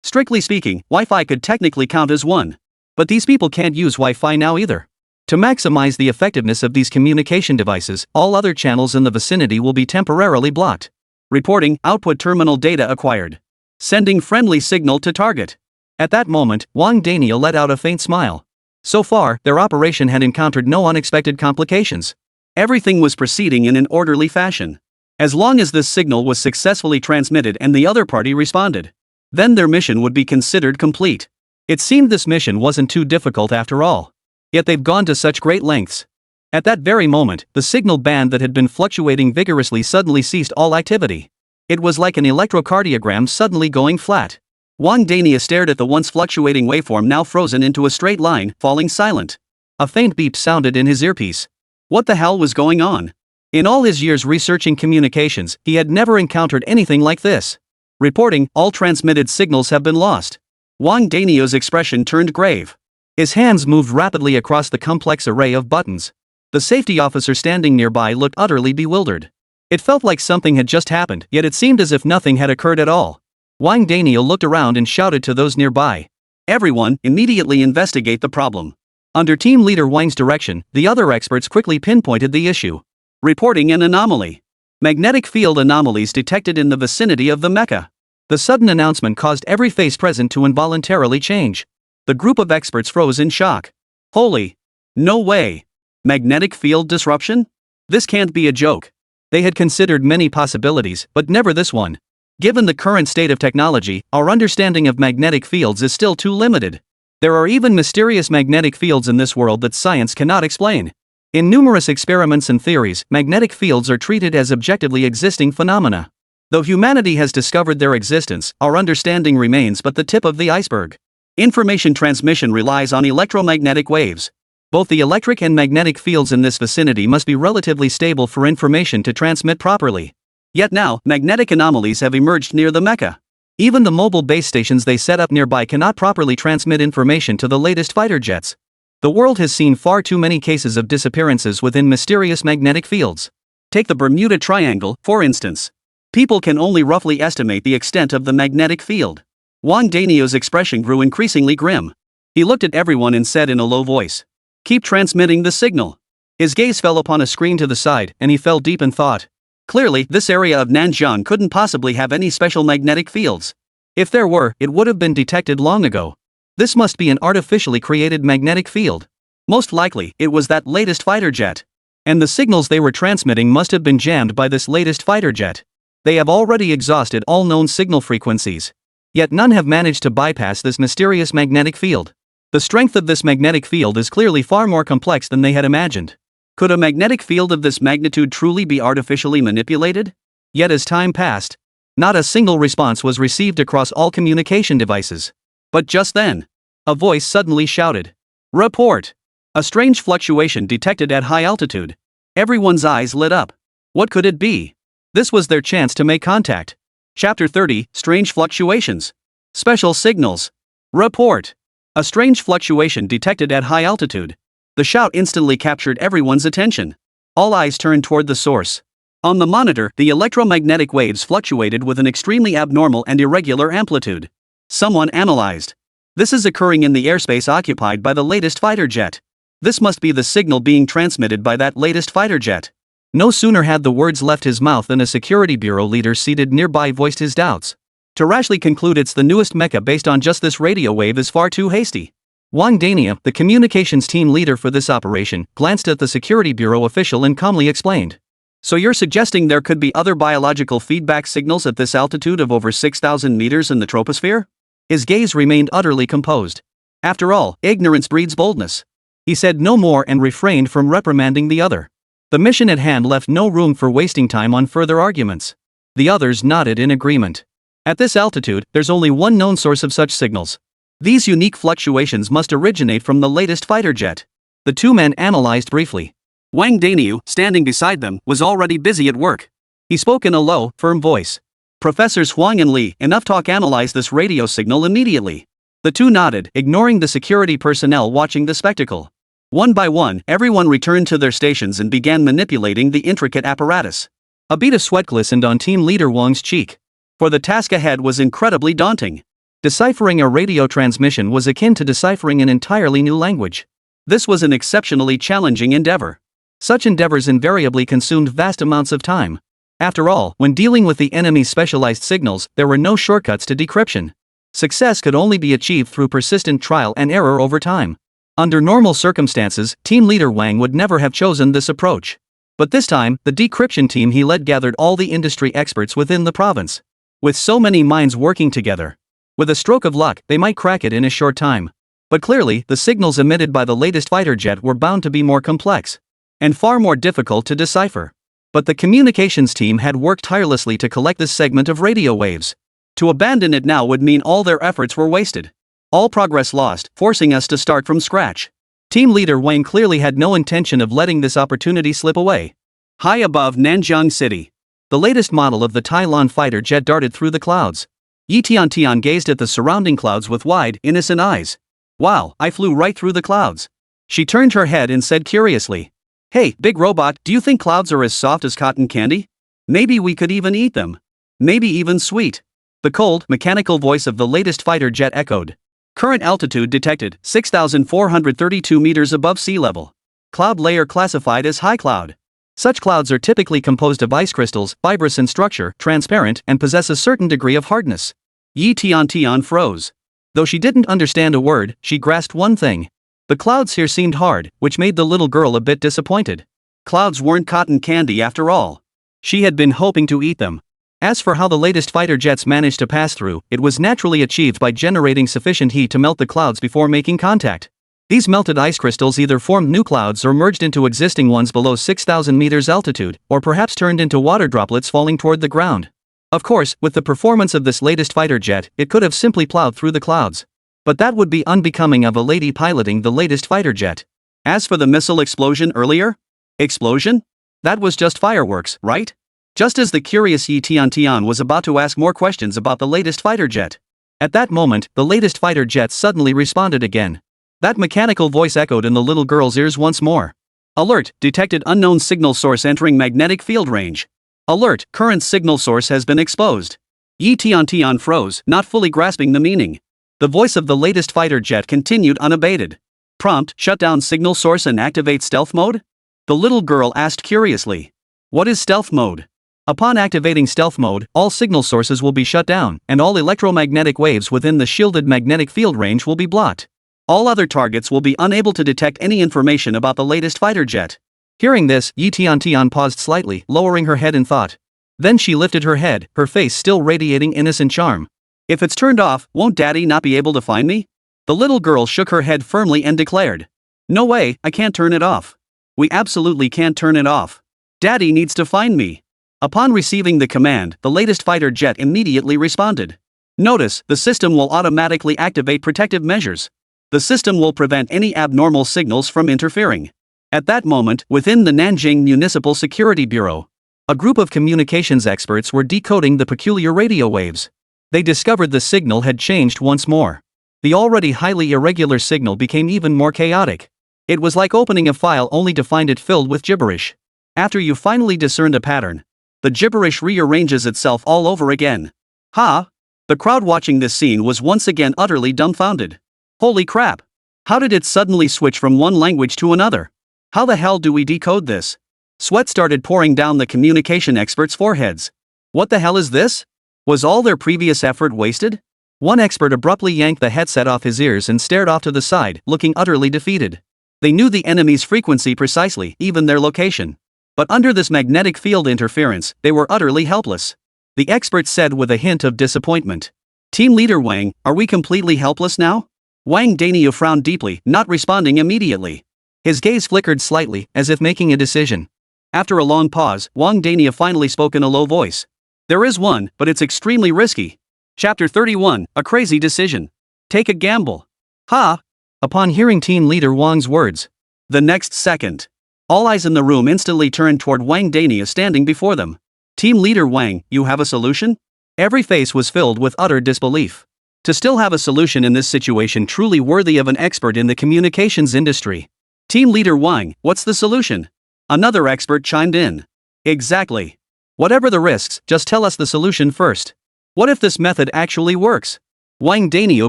Strictly speaking, Wi-Fi could technically count as one. But these people can't use Wi-Fi now either. To maximize the effectiveness of these communication devices, all other channels in the vicinity will be temporarily blocked. Reporting, output terminal data acquired. Sending friendly signal to target. At that moment, Wang Daniel let out a faint smile. So far, their operation had encountered no unexpected complications. Everything was proceeding in an orderly fashion. As long as this signal was successfully transmitted and the other party responded, then their mission would be considered complete. It seemed this mission wasn't too difficult after all. Yet they've gone to such great lengths. At that very moment, the signal band that had been fluctuating vigorously suddenly ceased all activity. It was like an electrocardiogram suddenly going flat. Wang Dania stared at the once fluctuating waveform now frozen into a straight line, falling silent. A faint beep sounded in his earpiece. What the hell was going on? In all his years researching communications, he had never encountered anything like this. Reporting, all transmitted signals have been lost. Wang Dania's expression turned grave. His hands moved rapidly across the complex array of buttons. The safety officer standing nearby looked utterly bewildered. It felt like something had just happened, yet it seemed as if nothing had occurred at all. Wang Daniel looked around and shouted to those nearby. Everyone, immediately investigate the problem. Under team leader Wang's direction, the other experts quickly pinpointed the issue. Reporting an anomaly. Magnetic field anomalies detected in the vicinity of the mecha. The sudden announcement caused every face present to involuntarily change. The group of experts froze in shock. Holy! No way! Magnetic field disruption? This can't be a joke. They had considered many possibilities, but never this one. Given the current state of technology, our understanding of magnetic fields is still too limited. There are even mysterious magnetic fields in this world that science cannot explain. In numerous experiments and theories, magnetic fields are treated as objectively existing phenomena. Though humanity has discovered their existence, our understanding remains but the tip of the iceberg. Information transmission relies on electromagnetic waves. Both the electric and magnetic fields in this vicinity must be relatively stable for information to transmit properly. Yet now, magnetic anomalies have emerged near the Mecca. Even the mobile base stations they set up nearby cannot properly transmit information to the latest fighter jets. The world has seen far too many cases of disappearances within mysterious magnetic fields. Take the Bermuda Triangle, for instance. People can only roughly estimate the extent of the magnetic field. Wang Daniel's expression grew increasingly grim. He looked at everyone and said in a low voice, "Keep transmitting the signal." His gaze fell upon a screen to the side, and he fell deep in thought. Clearly, this area of Nanjiang couldn't possibly have any special magnetic fields. If there were, it would have been detected long ago. This must be an artificially created magnetic field. Most likely, it was that latest fighter jet. And the signals they were transmitting must have been jammed by this latest fighter jet. They have already exhausted all known signal frequencies. Yet none have managed to bypass this mysterious magnetic field. The strength of this magnetic field is clearly far more complex than they had imagined. Could a magnetic field of this magnitude truly be artificially manipulated? Yet as time passed, not a single response was received across all communication devices. But just then, a voice suddenly shouted, "Report! A strange fluctuation detected at high altitude." Everyone's eyes lit up. What could it be? This was their chance to make contact. Chapter 30, Strange Fluctuations. Special Signals. Report! A strange fluctuation detected at high altitude. The shout instantly captured everyone's attention. All eyes turned toward the source. On the monitor, the electromagnetic waves fluctuated with an extremely abnormal and irregular amplitude. Someone analyzed. This is occurring in the airspace occupied by the latest fighter jet. This must be the signal being transmitted by that latest fighter jet. No sooner had the words left his mouth than a security bureau leader seated nearby voiced his doubts. To rashly conclude it's the newest mecha based on just this radio wave is far too hasty. Wang Dania, the communications team leader for this operation, glanced at the security bureau official and calmly explained. "So you're suggesting there could be other biological feedback signals at this altitude of over 6,000 meters in the troposphere?" His gaze remained utterly composed. After all, ignorance breeds boldness. He said no more and refrained from reprimanding the other. The mission at hand left no room for wasting time on further arguments. The others nodded in agreement. At this altitude, there's only one known source of such signals. These unique fluctuations must originate from the latest fighter jet. The two men analyzed briefly. Wang Daniu, standing beside them, was already busy at work. He spoke in a low, firm voice. "Professors Huang and Li, enough talk, analyze this radio signal immediately." The two nodded, ignoring the security personnel watching the spectacle. One by one, everyone returned to their stations and began manipulating the intricate apparatus. A bead of sweat glistened on team leader Wang's cheek. For the task ahead was incredibly daunting. Deciphering a radio transmission was akin to deciphering an entirely new language. This was an exceptionally challenging endeavor. Such endeavors invariably consumed vast amounts of time. After all, when dealing with the enemy's specialized signals, there were no shortcuts to decryption. Success could only be achieved through persistent trial and error over time. Under normal circumstances, team leader Wang would never have chosen this approach. But this time, the decryption team he led gathered all the industry experts within the province. With so many minds working together, with a stroke of luck, they might crack it in a short time. But clearly, the signals emitted by the latest fighter jet were bound to be more complex and far more difficult to decipher. But the communications team had worked tirelessly to collect this segment of radio waves. To abandon it now would mean all their efforts were wasted. All progress lost, forcing us to start from scratch. Team leader Wang clearly had no intention of letting this opportunity slip away. High above Nanjiang City, the latest model of the Tylon fighter jet darted through the clouds. Yi Tian gazed at the surrounding clouds with wide, innocent eyes. "Wow, I flew right through the clouds." She turned her head and said curiously, "Hey, big robot, do you think clouds are as soft as cotton candy? Maybe we could even eat them. Maybe even sweet." The cold, mechanical voice of the latest fighter jet echoed. Current altitude detected, 6,432 meters above sea level. Cloud layer classified as high cloud. Such clouds are typically composed of ice crystals, fibrous in structure, transparent, and possess a certain degree of hardness. Yi Tian froze. Though she didn't understand a word, she grasped one thing. The clouds here seemed hard, which made the little girl a bit disappointed. Clouds weren't cotton candy after all. She had been hoping to eat them. As for how the latest fighter jets managed to pass through, it was naturally achieved by generating sufficient heat to melt the clouds before making contact. These melted ice crystals either formed new clouds or merged into existing ones below 6,000 meters altitude, or perhaps turned into water droplets falling toward the ground. Of course, with the performance of this latest fighter jet, it could have simply plowed through the clouds. But that would be unbecoming of a lady piloting the latest fighter jet. As for the missile explosion earlier? Explosion? That was just fireworks, right? Just as the curious Yi Tian was about to ask more questions about the latest fighter jet. At that moment, the latest fighter jet suddenly responded again. That mechanical voice echoed in the little girl's ears once more. Alert, detected unknown signal source entering magnetic field range. Alert, current signal source has been exposed. Yi Tian froze, not fully grasping the meaning. The voice of the latest fighter jet continued unabated. Prompt, shut down signal source and activate stealth mode? The little girl asked curiously. What is stealth mode? Upon activating stealth mode, all signal sources will be shut down, and all electromagnetic waves within the shielded magnetic field range will be blocked. All other targets will be unable to detect any information about the latest fighter jet. Hearing this, Yi Tian paused slightly, lowering her head in thought. Then she lifted her head, her face still radiating innocent charm. If it's turned off, won't Daddy not be able to find me? The little girl shook her head firmly and declared. No way, I can't turn it off. We absolutely can't turn it off. Daddy needs to find me. Upon receiving the command, the latest fighter jet immediately responded. Notice, the system will automatically activate protective measures. The system will prevent any abnormal signals from interfering. At that moment, within the Nanjing Municipal Security Bureau, a group of communications experts were decoding the peculiar radio waves. They discovered the signal had changed once more. The already highly irregular signal became even more chaotic. It was like opening a file only to find it filled with gibberish. After you finally discerned a pattern, the gibberish rearranges itself all over again. Ha! The crowd watching this scene was once again utterly dumbfounded. Holy crap! How did it suddenly switch from one language to another? How the hell do we decode this? Sweat started pouring down the communication experts' foreheads. What the hell is this? Was all their previous effort wasted? One expert abruptly yanked the headset off his ears and stared off to the side, looking utterly defeated. They knew the enemy's frequency precisely, even their location. But under this magnetic field interference, they were utterly helpless. The expert said with a hint of disappointment. Team leader Wang, are we completely helpless now? Wang Daniel frowned deeply, not responding immediately. His gaze flickered slightly, as if making a decision. After a long pause, Wang Daniel finally spoke in a low voice. There is one, but it's extremely risky. Chapter 31, A Crazy Decision. Take a gamble. Ha! Upon hearing team leader Wang's words, the next second, all eyes in the room instantly turned toward Wang Daniel standing before them. Team leader Wang, you have a solution? Every face was filled with utter disbelief. To still have a solution in this situation truly worthy of an expert in the communications industry. Team leader Wang, what's the solution? Another expert chimed in. Exactly. Whatever the risks, just tell us the solution first. What if this method actually works? Wang Daniel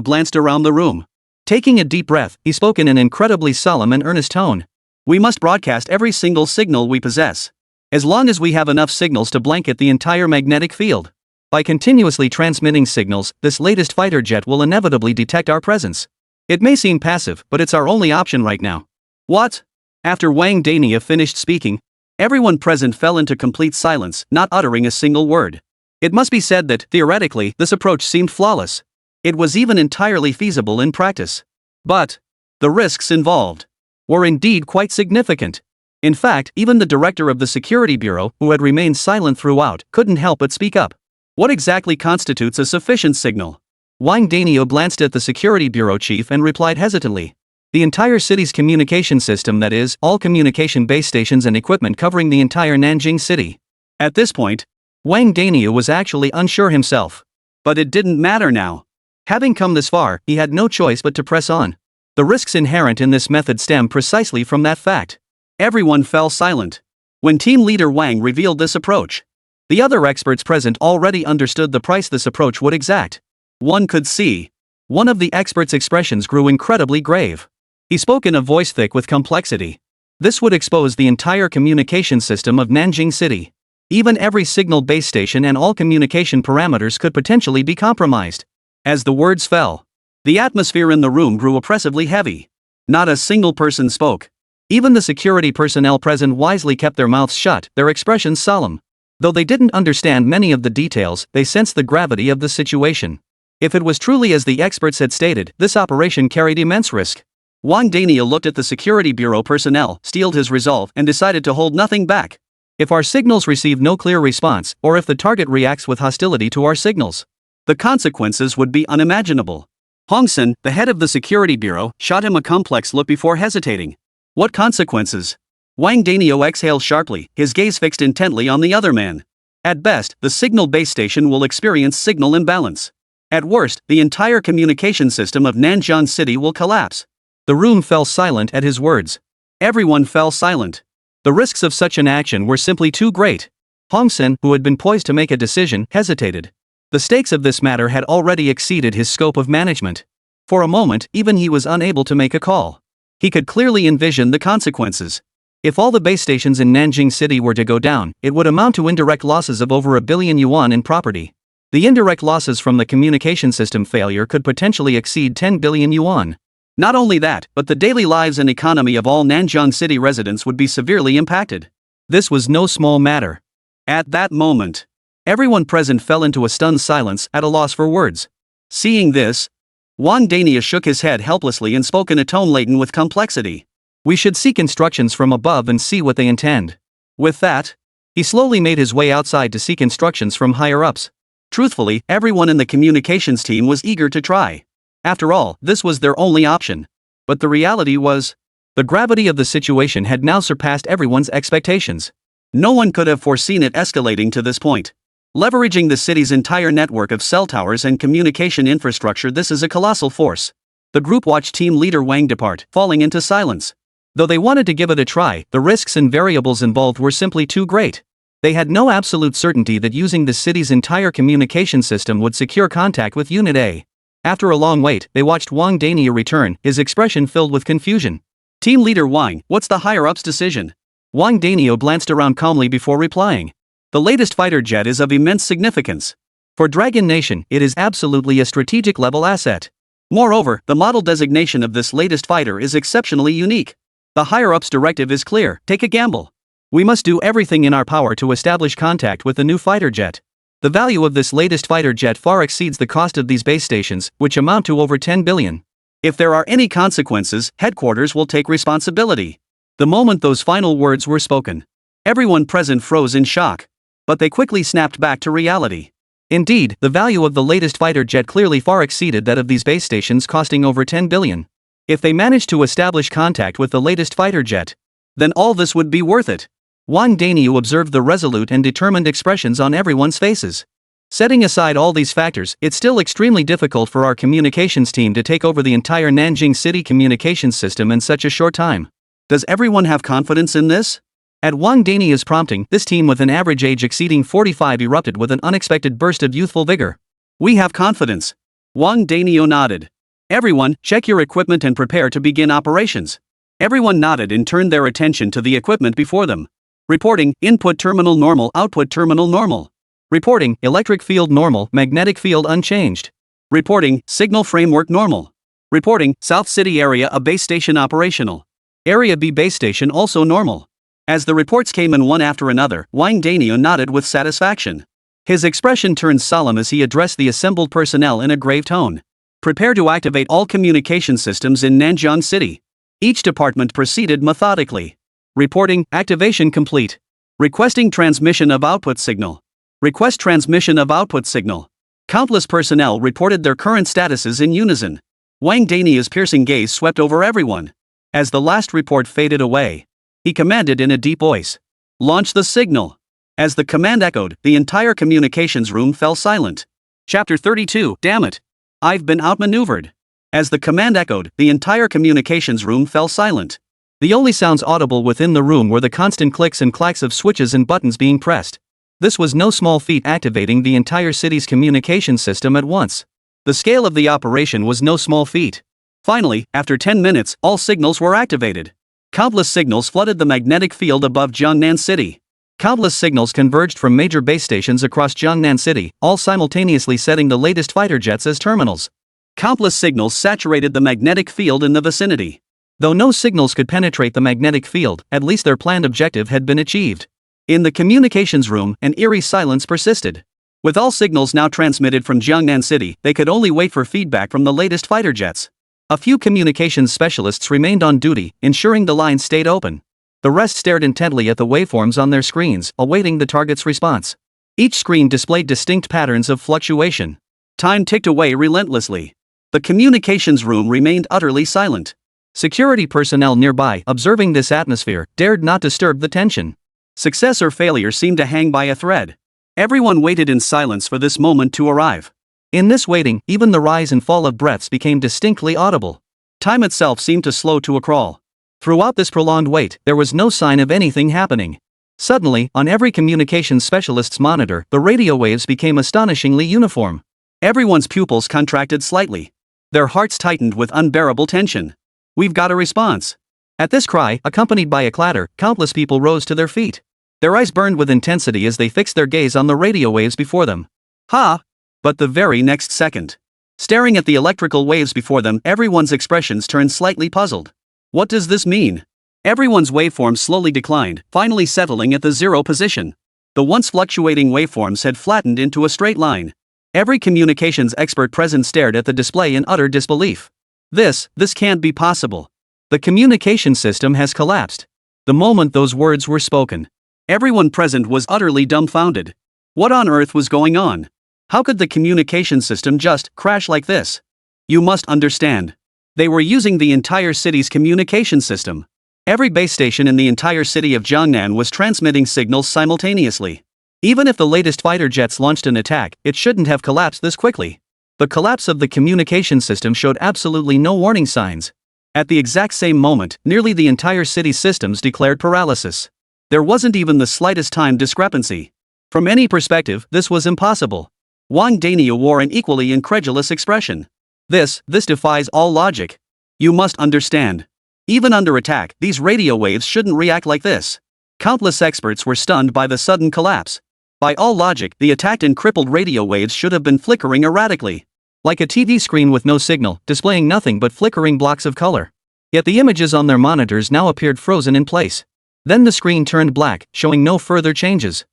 glanced around the room. Taking a deep breath, he spoke in an incredibly solemn and earnest tone. We must broadcast every single signal we possess. As long as we have enough signals to blanket the entire magnetic field. By continuously transmitting signals, this latest fighter jet will inevitably detect our presence. It may seem passive, but it's our only option right now. What? After Wang Dania finished speaking, everyone present fell into complete silence, not uttering a single word. It must be said that, theoretically, this approach seemed flawless. It was even entirely feasible in practice. But the risks involved were indeed quite significant. In fact, even the director of the Security Bureau, who had remained silent throughout, couldn't help but speak up. What exactly constitutes a sufficient signal? Wang Danio glanced at the Security Bureau chief and replied hesitantly. The entire city's communication system, that is, all communication base stations and equipment covering the entire Nanjing city. At this point, Wang Danio was actually unsure himself. But it didn't matter now. Having come this far, he had no choice but to press on. The risks inherent in this method stem precisely from that fact. Everyone fell silent when team leader Wang revealed this approach. The other experts present already understood the price this approach would exact. One could see. One of the experts' expressions grew incredibly grave. He spoke in a voice thick with complexity. This would expose the entire communication system of Nanjing City. Even every signal base station and all communication parameters could potentially be compromised. As the words fell, the atmosphere in the room grew oppressively heavy. Not a single person spoke. Even the security personnel present wisely kept their mouths shut, their expressions solemn. Though they didn't understand many of the details, they sensed the gravity of the situation. If it was truly as the experts had stated, this operation carried immense risk. Wang Daniel looked at the security bureau personnel, steeled his resolve, and decided to hold nothing back. If our signals receive no clear response, or if the target reacts with hostility to our signals, the consequences would be unimaginable. Hong Sen, the head of the security bureau, shot him a complex look before hesitating. What consequences? Wang Daniel exhaled sharply, his gaze fixed intently on the other man. At best, the signal base station will experience signal imbalance. At worst, the entire communication system of Nanjiang City will collapse. The room fell silent at his words. Everyone fell silent. The risks of such an action were simply too great. Hong Sen, who had been poised to make a decision, hesitated. The stakes of this matter had already exceeded his scope of management. For a moment, even he was unable to make a call. He could clearly envision the consequences. If all the base stations in Nanjing City were to go down, it would amount to indirect losses of over 1 billion yuan in property. The indirect losses from the communication system failure could potentially exceed 10 billion yuan. Not only that, but the daily lives and economy of all Nanjiang City residents would be severely impacted. This was no small matter. At that moment, everyone present fell into a stunned silence, at a loss for words. Seeing this, Wang Daniel shook his head helplessly and spoke in a tone laden with complexity. We should seek instructions from above and see what they intend. With that, he slowly made his way outside to seek instructions from higher-ups. Truthfully, everyone in the communications team was eager to try. After all, this was their only option. But the reality was, the gravity of the situation had now surpassed everyone's expectations. No one could have foreseen it escalating to this point. Leveraging the city's entire network of cell towers and communication infrastructure, this is a colossal force. The group watched team leader Wang depart, falling into silence. Though they wanted to give it a try, the risks and variables involved were simply too great. They had no absolute certainty that using the city's entire communication system would secure contact with Unit A. After a long wait, they watched Wang Daniel return, his expression filled with confusion. Team leader Wang, what's the higher-ups' decision? Wang Daniel glanced around calmly before replying. The latest fighter jet is of immense significance. For Dragon Nation, it is absolutely a strategic level asset. Moreover, the model designation of this latest fighter is exceptionally unique. The higher-ups' directive is clear: take a gamble. We must do everything in our power to establish contact with the new fighter jet. The value of this latest fighter jet far exceeds the cost of these base stations, which amount to over 10 billion. If there are any consequences, headquarters will take responsibility. The moment those final words were spoken, everyone present froze in shock. But they quickly snapped back to reality. Indeed, the value of the latest fighter jet clearly far exceeded that of these base stations, costing over 10 billion. If they managed to establish contact with the latest fighter jet, then all this would be worth it. Wang Daniel observed the resolute and determined expressions on everyone's faces. Setting aside all these factors, it's still extremely difficult for our communications team to take over the entire Nanjing City communications system in such a short time. Does everyone have confidence in this? At Wang Daniel's prompting, this team with an average age exceeding 45 erupted with an unexpected burst of youthful vigor. We have confidence. Wang Daniel nodded. Everyone, check your equipment and prepare to begin operations. Everyone nodded and turned their attention to the equipment before them. Reporting, input terminal normal, output terminal normal. Reporting, electric field normal, magnetic field unchanged. Reporting, signal framework normal. Reporting, South City area A base station operational. Area B base station also normal. As the reports came in one after another, Wang Daniel nodded with satisfaction. His expression turned solemn as he addressed the assembled personnel in a grave tone. Prepare to activate all communication systems in Nanjiang City. Each department proceeded methodically. Reporting, activation complete. Requesting transmission of output signal. Request transmission of output signal. Countless personnel reported their current statuses in unison. Wang Daniel's piercing gaze swept over everyone. As the last report faded away, he commanded in a deep voice, "Launch the signal." As the command echoed, the entire communications room fell silent. Chapter 32, damn it. I've been outmaneuvered. As the command echoed, the entire communications room fell silent. The only sounds audible within the room were the constant clicks and clacks of switches and buttons being pressed. This was no small feat, activating the entire city's communication system at once. The scale of the operation was no small feat. Finally, after 10 minutes, all signals were activated. Countless signals flooded the magnetic field above Jiangnan City. Countless signals converged from major base stations across Jiangnan City, all simultaneously setting the latest fighter jets as terminals. Countless signals saturated the magnetic field in the vicinity. Though no signals could penetrate the magnetic field, at least their planned objective had been achieved. In the communications room, an eerie silence persisted. With all signals now transmitted from Jiangnan City, they could only wait for feedback from the latest fighter jets. A few communications specialists remained on duty, ensuring the line stayed open. The rest stared intently at the waveforms on their screens, awaiting the target's response. Each screen displayed distinct patterns of fluctuation. Time ticked away relentlessly. The communications room remained utterly silent. Security personnel nearby, observing this atmosphere, dared not disturb the tension. Success or failure seemed to hang by a thread. Everyone waited in silence for this moment to arrive. In this waiting, even the rise and fall of breaths became distinctly audible. Time itself seemed to slow to a crawl. Throughout this prolonged wait, there was no sign of anything happening. Suddenly, on every communications specialist's monitor, the radio waves became astonishingly uniform. Everyone's pupils contracted slightly. Their hearts tightened with unbearable tension. "We've got a response." At this cry, accompanied by a clatter, countless people rose to their feet. Their eyes burned with intensity as they fixed their gaze on the radio waves before them. Ha! But the very next second, staring at the electrical waves before them, everyone's expressions turned slightly puzzled. What does this mean? Everyone's waveforms slowly declined, finally settling at the zero position. The once fluctuating waveforms had flattened into a straight line. Every communications expert present stared at the display in utter disbelief. This can't be possible. The communication system has collapsed. The moment those words were spoken, everyone present was utterly dumbfounded. What on earth was going on? How could the communication system just crash like this? You must understand. They were using the entire city's communication system. Every base station in the entire city of Jiangnan was transmitting signals simultaneously. Even if the latest fighter jets launched an attack, it shouldn't have collapsed this quickly. The collapse of the communication system showed absolutely no warning signs. At the exact same moment, nearly the entire city's systems declared paralysis. There wasn't even the slightest time discrepancy. From any perspective, this was impossible. Wang Daniel wore an equally incredulous expression. This defies all logic. You must understand. Even under attack, these radio waves shouldn't react like this. Countless experts were stunned by the sudden collapse. By all logic, the attacked and crippled radio waves should have been flickering erratically. Like a TV screen with no signal, displaying nothing but flickering blocks of color. Yet the images on their monitors now appeared frozen in place. Then the screen turned black, showing no further changes.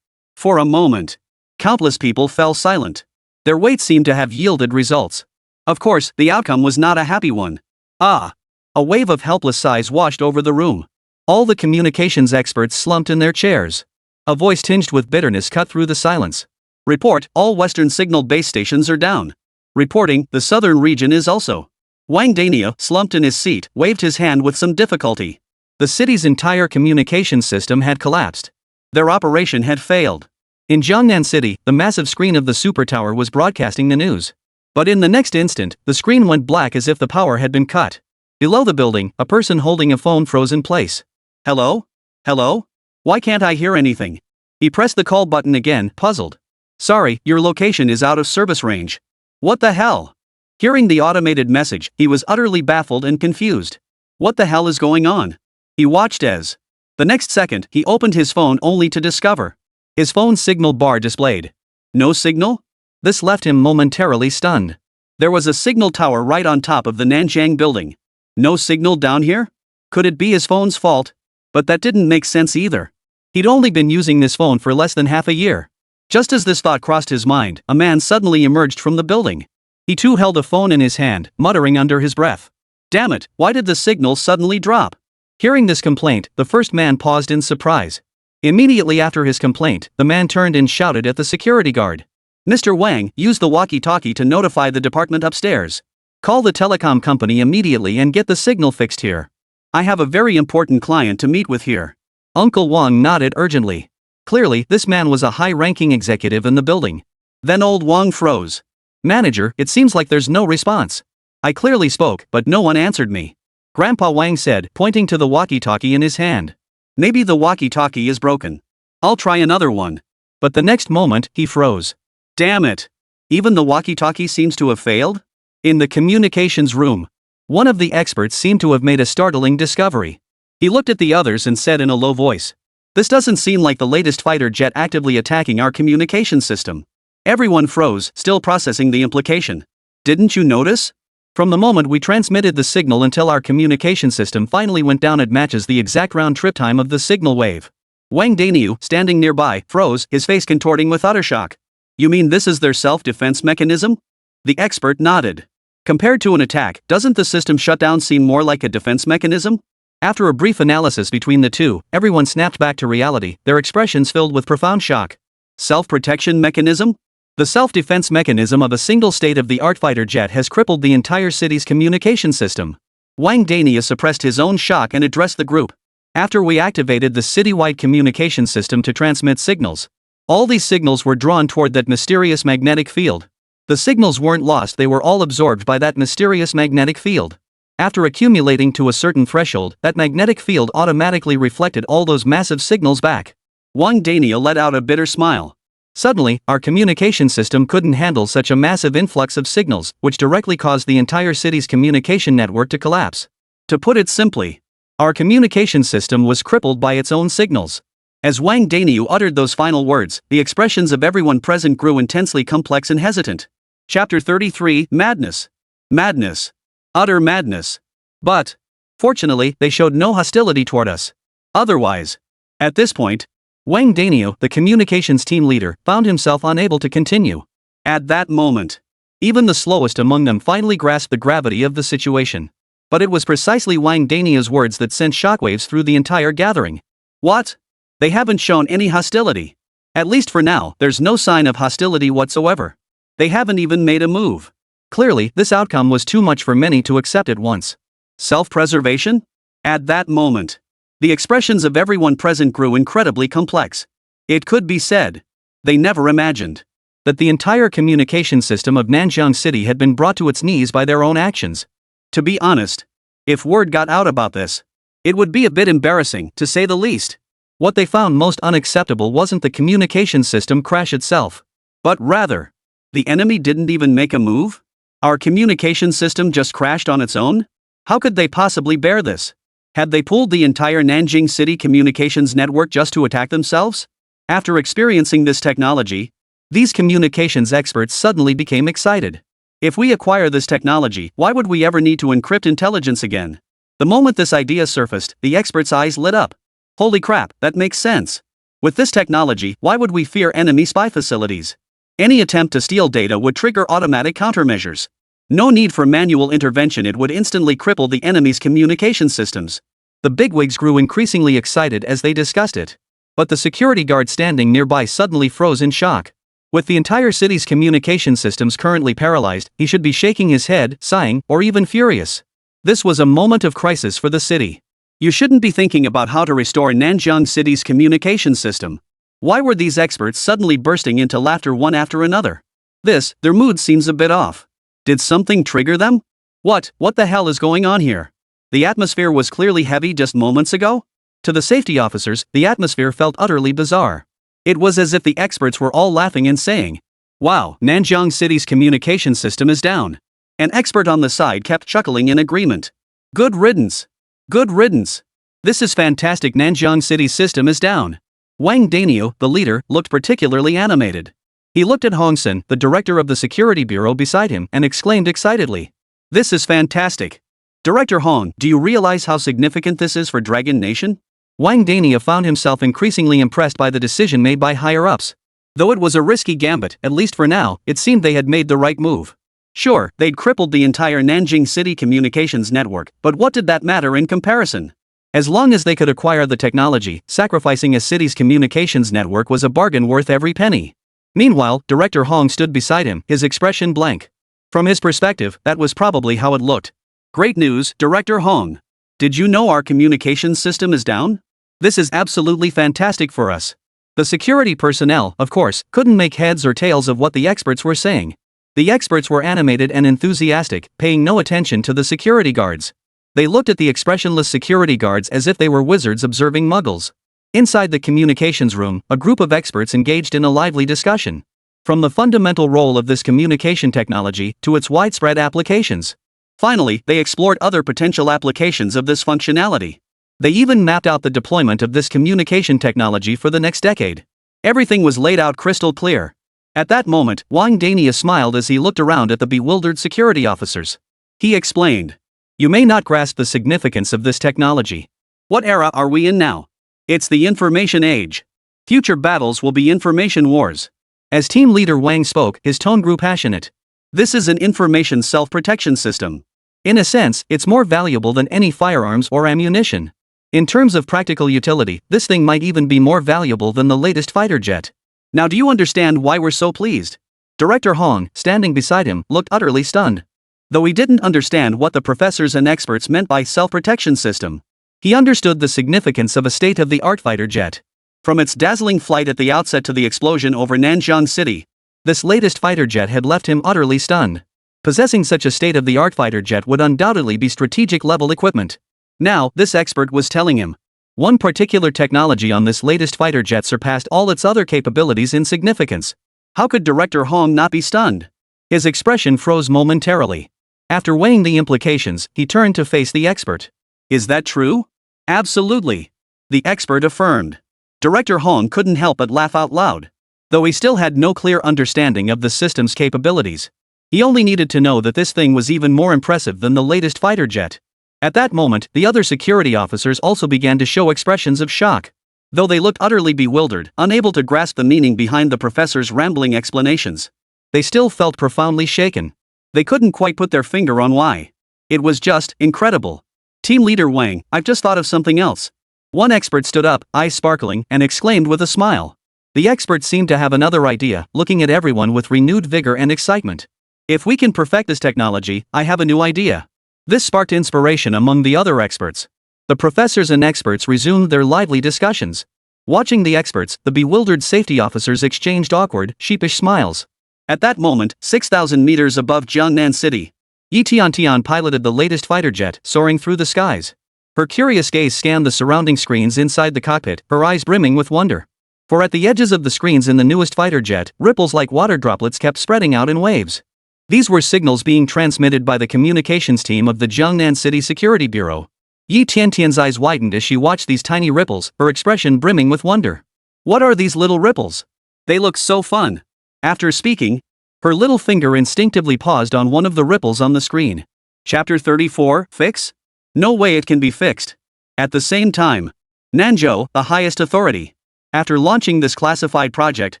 For a moment, countless people fell silent. Their wait seemed to have yielded results. Of course, the outcome was not a happy one. A wave of helpless sighs washed over the room. All the communications experts slumped in their chairs. A voice tinged with bitterness cut through the silence. Report, all Western signal base stations are down. Reporting, the southern region is also. Wang Daniel, slumped in his seat, waved his hand with some difficulty. The city's entire communications system had collapsed. Their operation had failed. In Jiangnan City, the massive screen of the super tower was broadcasting the news. But in the next instant, the screen went black as if the power had been cut. Below the building, a person holding a phone froze in place. Hello? Hello? Why can't I hear anything? He pressed the call button again, puzzled. Sorry, your location is out of service range. What the hell? Hearing the automated message, he was utterly baffled and confused. What the hell is going on? He watched as. The next second, he opened his phone only to discover. His phone's signal bar displayed. No signal? This left him momentarily stunned. There was a signal tower right on top of the Nanjiang building. No signal down here? Could it be his phone's fault? But that didn't make sense either. He'd only been using this phone for less than half a year. Just as this thought crossed his mind, a man suddenly emerged from the building. He too held a phone in his hand, muttering under his breath. Damn it, why did the signal suddenly drop? Hearing this complaint, the first man paused in surprise. Immediately after his complaint, the man turned and shouted at the security guard. Mr. Wang, use the walkie-talkie to notify the department upstairs. Call the telecom company immediately and get the signal fixed here. I have a very important client to meet with here. Uncle Wang nodded urgently. Clearly, this man was a high-ranking executive in the building. Then old Wang froze. Manager, it seems like there's no response. I clearly spoke, but no one answered me. Grandpa Wang said, pointing to the walkie-talkie in his hand. Maybe the walkie-talkie is broken. I'll try another one. But the next moment, he froze. Damn it. Even the walkie-talkie seems to have failed? In the communications room, one of the experts seemed to have made a startling discovery. He looked at the others and said in a low voice. This doesn't seem like the latest fighter jet actively attacking our communication system. Everyone froze, still processing the implication. Didn't you notice? From the moment we transmitted the signal until our communication system finally went down, it matches the exact round-trip time of the signal wave. Wang Daniel, standing nearby, froze, his face contorting with utter shock. You mean this is their self-defense mechanism? The expert nodded. Compared to an attack, doesn't the system shutdown seem more like a defense mechanism? After a brief analysis between the two, everyone snapped back to reality, their expressions filled with profound shock. Self-protection mechanism? The self-defense mechanism of a single state-of-the-art fighter jet has crippled the entire city's communication system. Wang Dania suppressed his own shock and addressed the group. After we activated the citywide communication system to transmit signals, all these signals were drawn toward that mysterious magnetic field. The signals weren't lost, they were all absorbed by that mysterious magnetic field. After accumulating to a certain threshold, that magnetic field automatically reflected all those massive signals back. Wang Dania let out a bitter smile. Suddenly, our communication system couldn't handle such a massive influx of signals, which directly caused the entire city's communication network to collapse. To put it simply, our communication system was crippled by its own signals. As Wang Daniu uttered those final words, the expressions of everyone present grew intensely complex and hesitant. Chapter 33, Madness. Madness. Utter madness. But, fortunately, they showed no hostility toward us. Otherwise, at this point, Wang Daniu, the communications team leader, found himself unable to continue. At that moment, even the slowest among them finally grasped the gravity of the situation. But it was precisely Wang Daniu's words that sent shockwaves through the entire gathering. What? They haven't shown any hostility. At least for now, there's no sign of hostility whatsoever. They haven't even made a move. Clearly, this outcome was too much for many to accept at once. Self-preservation? At that moment, the expressions of everyone present grew incredibly complex. It could be said, they never imagined, that the entire communication system of Nanjiang City had been brought to its knees by their own actions. To be honest, if word got out about this, it would be a bit embarrassing, to say the least. What they found most unacceptable wasn't the communication system crash itself, but rather, the enemy didn't even make a move? Our communication system just crashed on its own? How could they possibly bear this? Had they pulled the entire Nanjing City communications network just to attack themselves? After experiencing this technology, these communications experts suddenly became excited. If we acquire this technology, why would we ever need to encrypt intelligence again? The moment this idea surfaced, the experts' eyes lit up. Holy crap, that makes sense. With this technology, why would we fear enemy spy facilities? Any attempt to steal data would trigger automatic countermeasures. No need for manual intervention, it would instantly cripple the enemy's communication systems. The bigwigs grew increasingly excited as they discussed it. But the security guard standing nearby suddenly froze in shock. With the entire city's communication systems currently paralyzed, he should be shaking his head, sighing, or even furious. This was a moment of crisis for the city. You shouldn't be thinking about how to restore Nanjiang City's communication system. Why were these experts suddenly bursting into laughter one after another? Their mood seems a bit off. Did something trigger them? What the hell is going on here? The atmosphere was clearly heavy just moments ago? To the safety officers, the atmosphere felt utterly bizarre. It was as if the experts were all laughing and saying, "Wow, Nanjiang City's communication system is down." An expert on the side kept chuckling in agreement. Good riddance. Good riddance. This is fantastic, Nanjiang City's system is down. Wang Daniu, the leader, looked particularly animated. He looked at Hong Sen, the director of the security bureau beside him, and exclaimed excitedly, "This is fantastic. Director Hong, do you realize how significant this is for Dragon Nation?" Wang Dania found himself increasingly impressed by the decision made by higher-ups. Though it was a risky gambit, at least for now, it seemed they had made the right move. Sure, they'd crippled the entire Nanjing City communications network, but what did that matter in comparison? As long as they could acquire the technology, sacrificing a city's communications network was a bargain worth every penny. Meanwhile, Director Hong stood beside him, his expression blank. From his perspective, that was probably how it looked. Great news, Director Hong. Did you know our communications system is down? This is absolutely fantastic for us. The security personnel, of course, couldn't make heads or tails of what the experts were saying. The experts were animated and enthusiastic, paying no attention to the security guards. They looked at the expressionless security guards as if they were wizards observing muggles. Inside the communications room, a group of experts engaged in a lively discussion. From the fundamental role of this communication technology to its widespread applications. Finally, they explored other potential applications of this functionality. They even mapped out the deployment of this communication technology for the next decade. Everything was laid out crystal clear. At that moment, Wang Dania smiled as he looked around at the bewildered security officers. He explained, "You may not grasp the significance of this technology. What era are we in now? It's the information age. Future battles will be information wars." As team leader Wang spoke, his tone grew passionate. This is an information self-protection system. In a sense, it's more valuable than any firearms or ammunition. In terms of practical utility, this thing might even be more valuable than the latest fighter jet. Now do you understand why we're so pleased? Director Hong, standing beside him, looked utterly stunned. Though he didn't understand what the professors and experts meant by self-protection system, he understood the significance of a state-of-the-art fighter jet. From its dazzling flight at the outset to the explosion over Nanjing City, this latest fighter jet had left him utterly stunned. Possessing such a state-of-the-art fighter jet would undoubtedly be strategic-level equipment. Now, this expert was telling him, one particular technology on this latest fighter jet surpassed all its other capabilities in significance. How could Director Hong not be stunned? His expression froze momentarily. After weighing the implications, he turned to face the expert. Is that true? Absolutely. The expert affirmed. Director Hong couldn't help but laugh out loud. Though he still had no clear understanding of the system's capabilities, he only needed to know that this thing was even more impressive than the latest fighter jet. At that moment, the other security officers also began to show expressions of shock. Though they looked utterly bewildered, unable to grasp the meaning behind the professor's rambling explanations, they still felt profoundly shaken. They couldn't quite put their finger on why. It was just incredible. Team leader Wang, I've just thought of something else. One expert stood up, eyes sparkling, and exclaimed with a smile. The expert seemed to have another idea, looking at everyone with renewed vigor and excitement. If we can perfect this technology, I have a new idea. This sparked inspiration among the other experts. The professors and experts resumed their lively discussions. Watching the experts, the bewildered safety officers exchanged awkward, sheepish smiles. At that moment, 6,000 meters above Jiangnan City, Yi Tiantian piloted the latest fighter jet, soaring through the skies. Her curious gaze scanned the surrounding screens inside the cockpit, her eyes brimming with wonder. For at the edges of the screens in the newest fighter jet, ripples like water droplets kept spreading out in waves. These were signals being transmitted by the communications team of the Jiangnan City Security Bureau. Yi Tiantian's eyes widened as she watched these tiny ripples, her expression brimming with wonder. What are these little ripples? They look so fun. After speaking, her little finger instinctively paused on one of the ripples on the screen. Chapter 34, Fix? No way it can be fixed. At the same time, Nanzhou, the highest authority. After launching this classified project,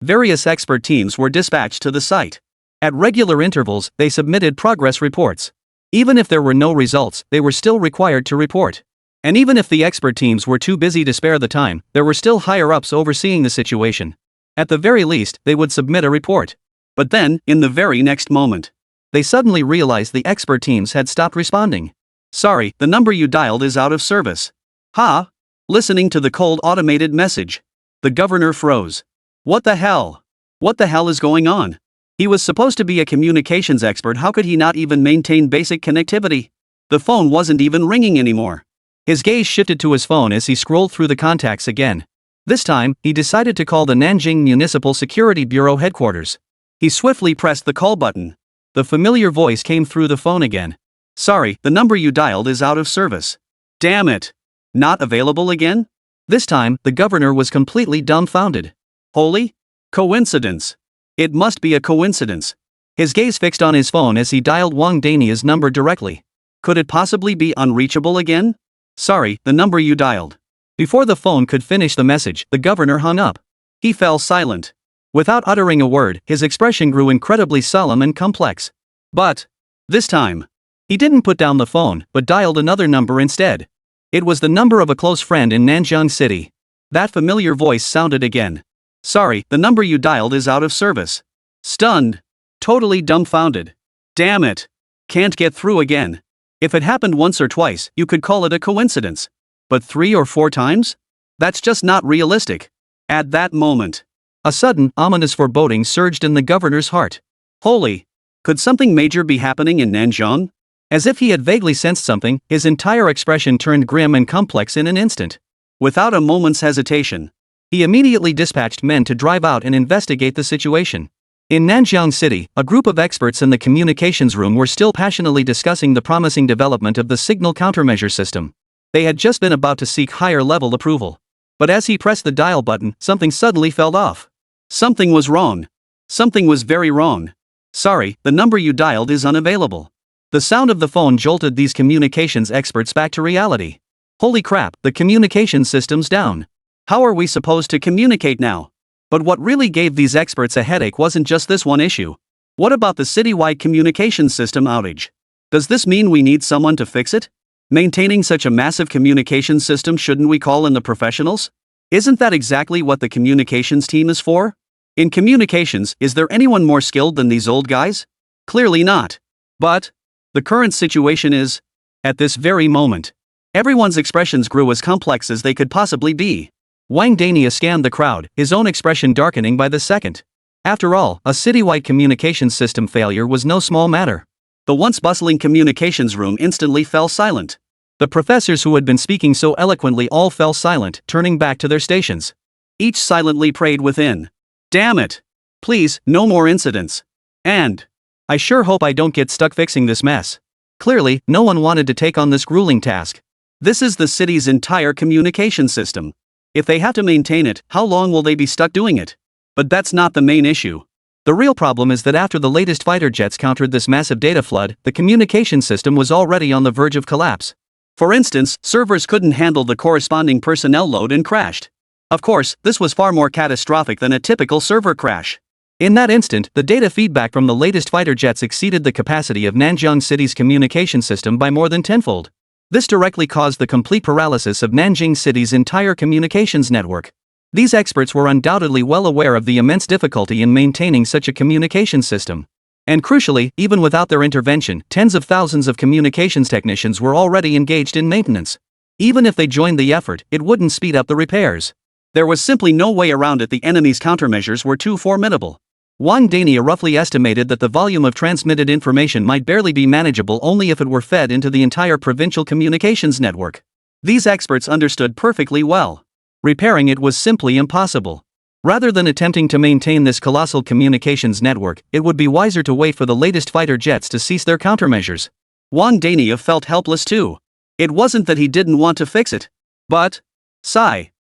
various expert teams were dispatched to the site. At regular intervals, they submitted progress reports. Even if there were no results, they were still required to report. And even if the expert teams were too busy to spare the time, there were still higher-ups overseeing the situation. At the very least, they would submit a report. But then, in the very next moment, they suddenly realized the expert teams had stopped responding. Sorry, the number you dialed is out of service. Ha! Listening to the cold automated message, the governor froze. What the hell? What the hell is going on? He was supposed to be a communications expert, how could he not even maintain basic connectivity? The phone wasn't even ringing anymore. His gaze shifted to his phone as he scrolled through the contacts again. This time, he decided to call the Nanjing Municipal Security Bureau headquarters. He swiftly pressed the call button. The familiar voice came through the phone again. Sorry, the number you dialed is out of service. Damn it! Not available again? This time, the governor was completely dumbfounded. Holy coincidence! It must be a coincidence. His gaze fixed on his phone as he dialed Wang Dania's number directly. Could it possibly be unreachable again? Sorry, the number you dialed. Before the phone could finish the message, the governor hung up. He fell silent. Without uttering a word, his expression grew incredibly solemn and complex. But this time, he didn't put down the phone, but dialed another number instead. It was the number of a close friend in Nanjing City. That familiar voice sounded again. Sorry, the number you dialed is out of service. Stunned. Totally dumbfounded. Damn it. Can't get through again. If it happened once or twice, you could call it a coincidence. But 3 or 4 times? That's just not realistic. At that moment, a sudden, ominous foreboding surged in the governor's heart. Holy! Could something major be happening in Nanjing? As if he had vaguely sensed something, his entire expression turned grim and complex in an instant. Without a moment's hesitation, he immediately dispatched men to drive out and investigate the situation. In Nanjing City, a group of experts in the communications room were still passionately discussing the promising development of the signal countermeasure system. They had just been about to seek higher-level approval. But as he pressed the dial button, something suddenly fell off. Something was wrong. Something was very wrong. Sorry, the number you dialed is unavailable. The sound of the phone jolted these communications experts back to reality. Holy crap, the communication system's down. How are we supposed to communicate now? But what really gave these experts a headache wasn't just this one issue. What about the citywide communication system outage? Does this mean we need someone to fix it? Maintaining such a massive communication system, shouldn't we call in the professionals? Isn't that exactly what the communications team is for? In communications, is there anyone more skilled than these old guys? Clearly not. But the current situation is, at this very moment, everyone's expressions grew as complex as they could possibly be. Wang Dania scanned the crowd, his own expression darkening by the second. After all, a citywide communications system failure was no small matter. The once bustling communications room instantly fell silent. The professors who had been speaking so eloquently all fell silent, turning back to their stations. Each silently prayed within. Damn it! Please, no more incidents. And I sure hope I don't get stuck fixing this mess. Clearly, no one wanted to take on this grueling task. This is the city's entire communication system. If they have to maintain it, how long will they be stuck doing it? But that's not the main issue. The real problem is that after the latest fighter jets countered this massive data flood, the communication system was already on the verge of collapse. For instance, servers couldn't handle the corresponding personnel load and crashed. Of course, this was far more catastrophic than a typical server crash. In that instant, the data feedback from the latest fighter jets exceeded the capacity of Nanjing City's communication system by more than tenfold. This directly caused the complete paralysis of Nanjing City's entire communications network. These experts were undoubtedly well aware of the immense difficulty in maintaining such a communication system. And crucially, even without their intervention, tens of thousands of communications technicians were already engaged in maintenance. Even if they joined the effort, it wouldn't speed up the repairs. There was simply no way around it. The enemy's countermeasures were too formidable. Wang Dania roughly estimated that the volume of transmitted information might barely be manageable only if it were fed into the entire provincial communications network. These experts understood perfectly well. Repairing it was simply impossible. Rather than attempting to maintain this colossal communications network, it would be wiser to wait for the latest fighter jets to cease their countermeasures. Wang Dania felt helpless too. It wasn't that he didn't want to fix it. But,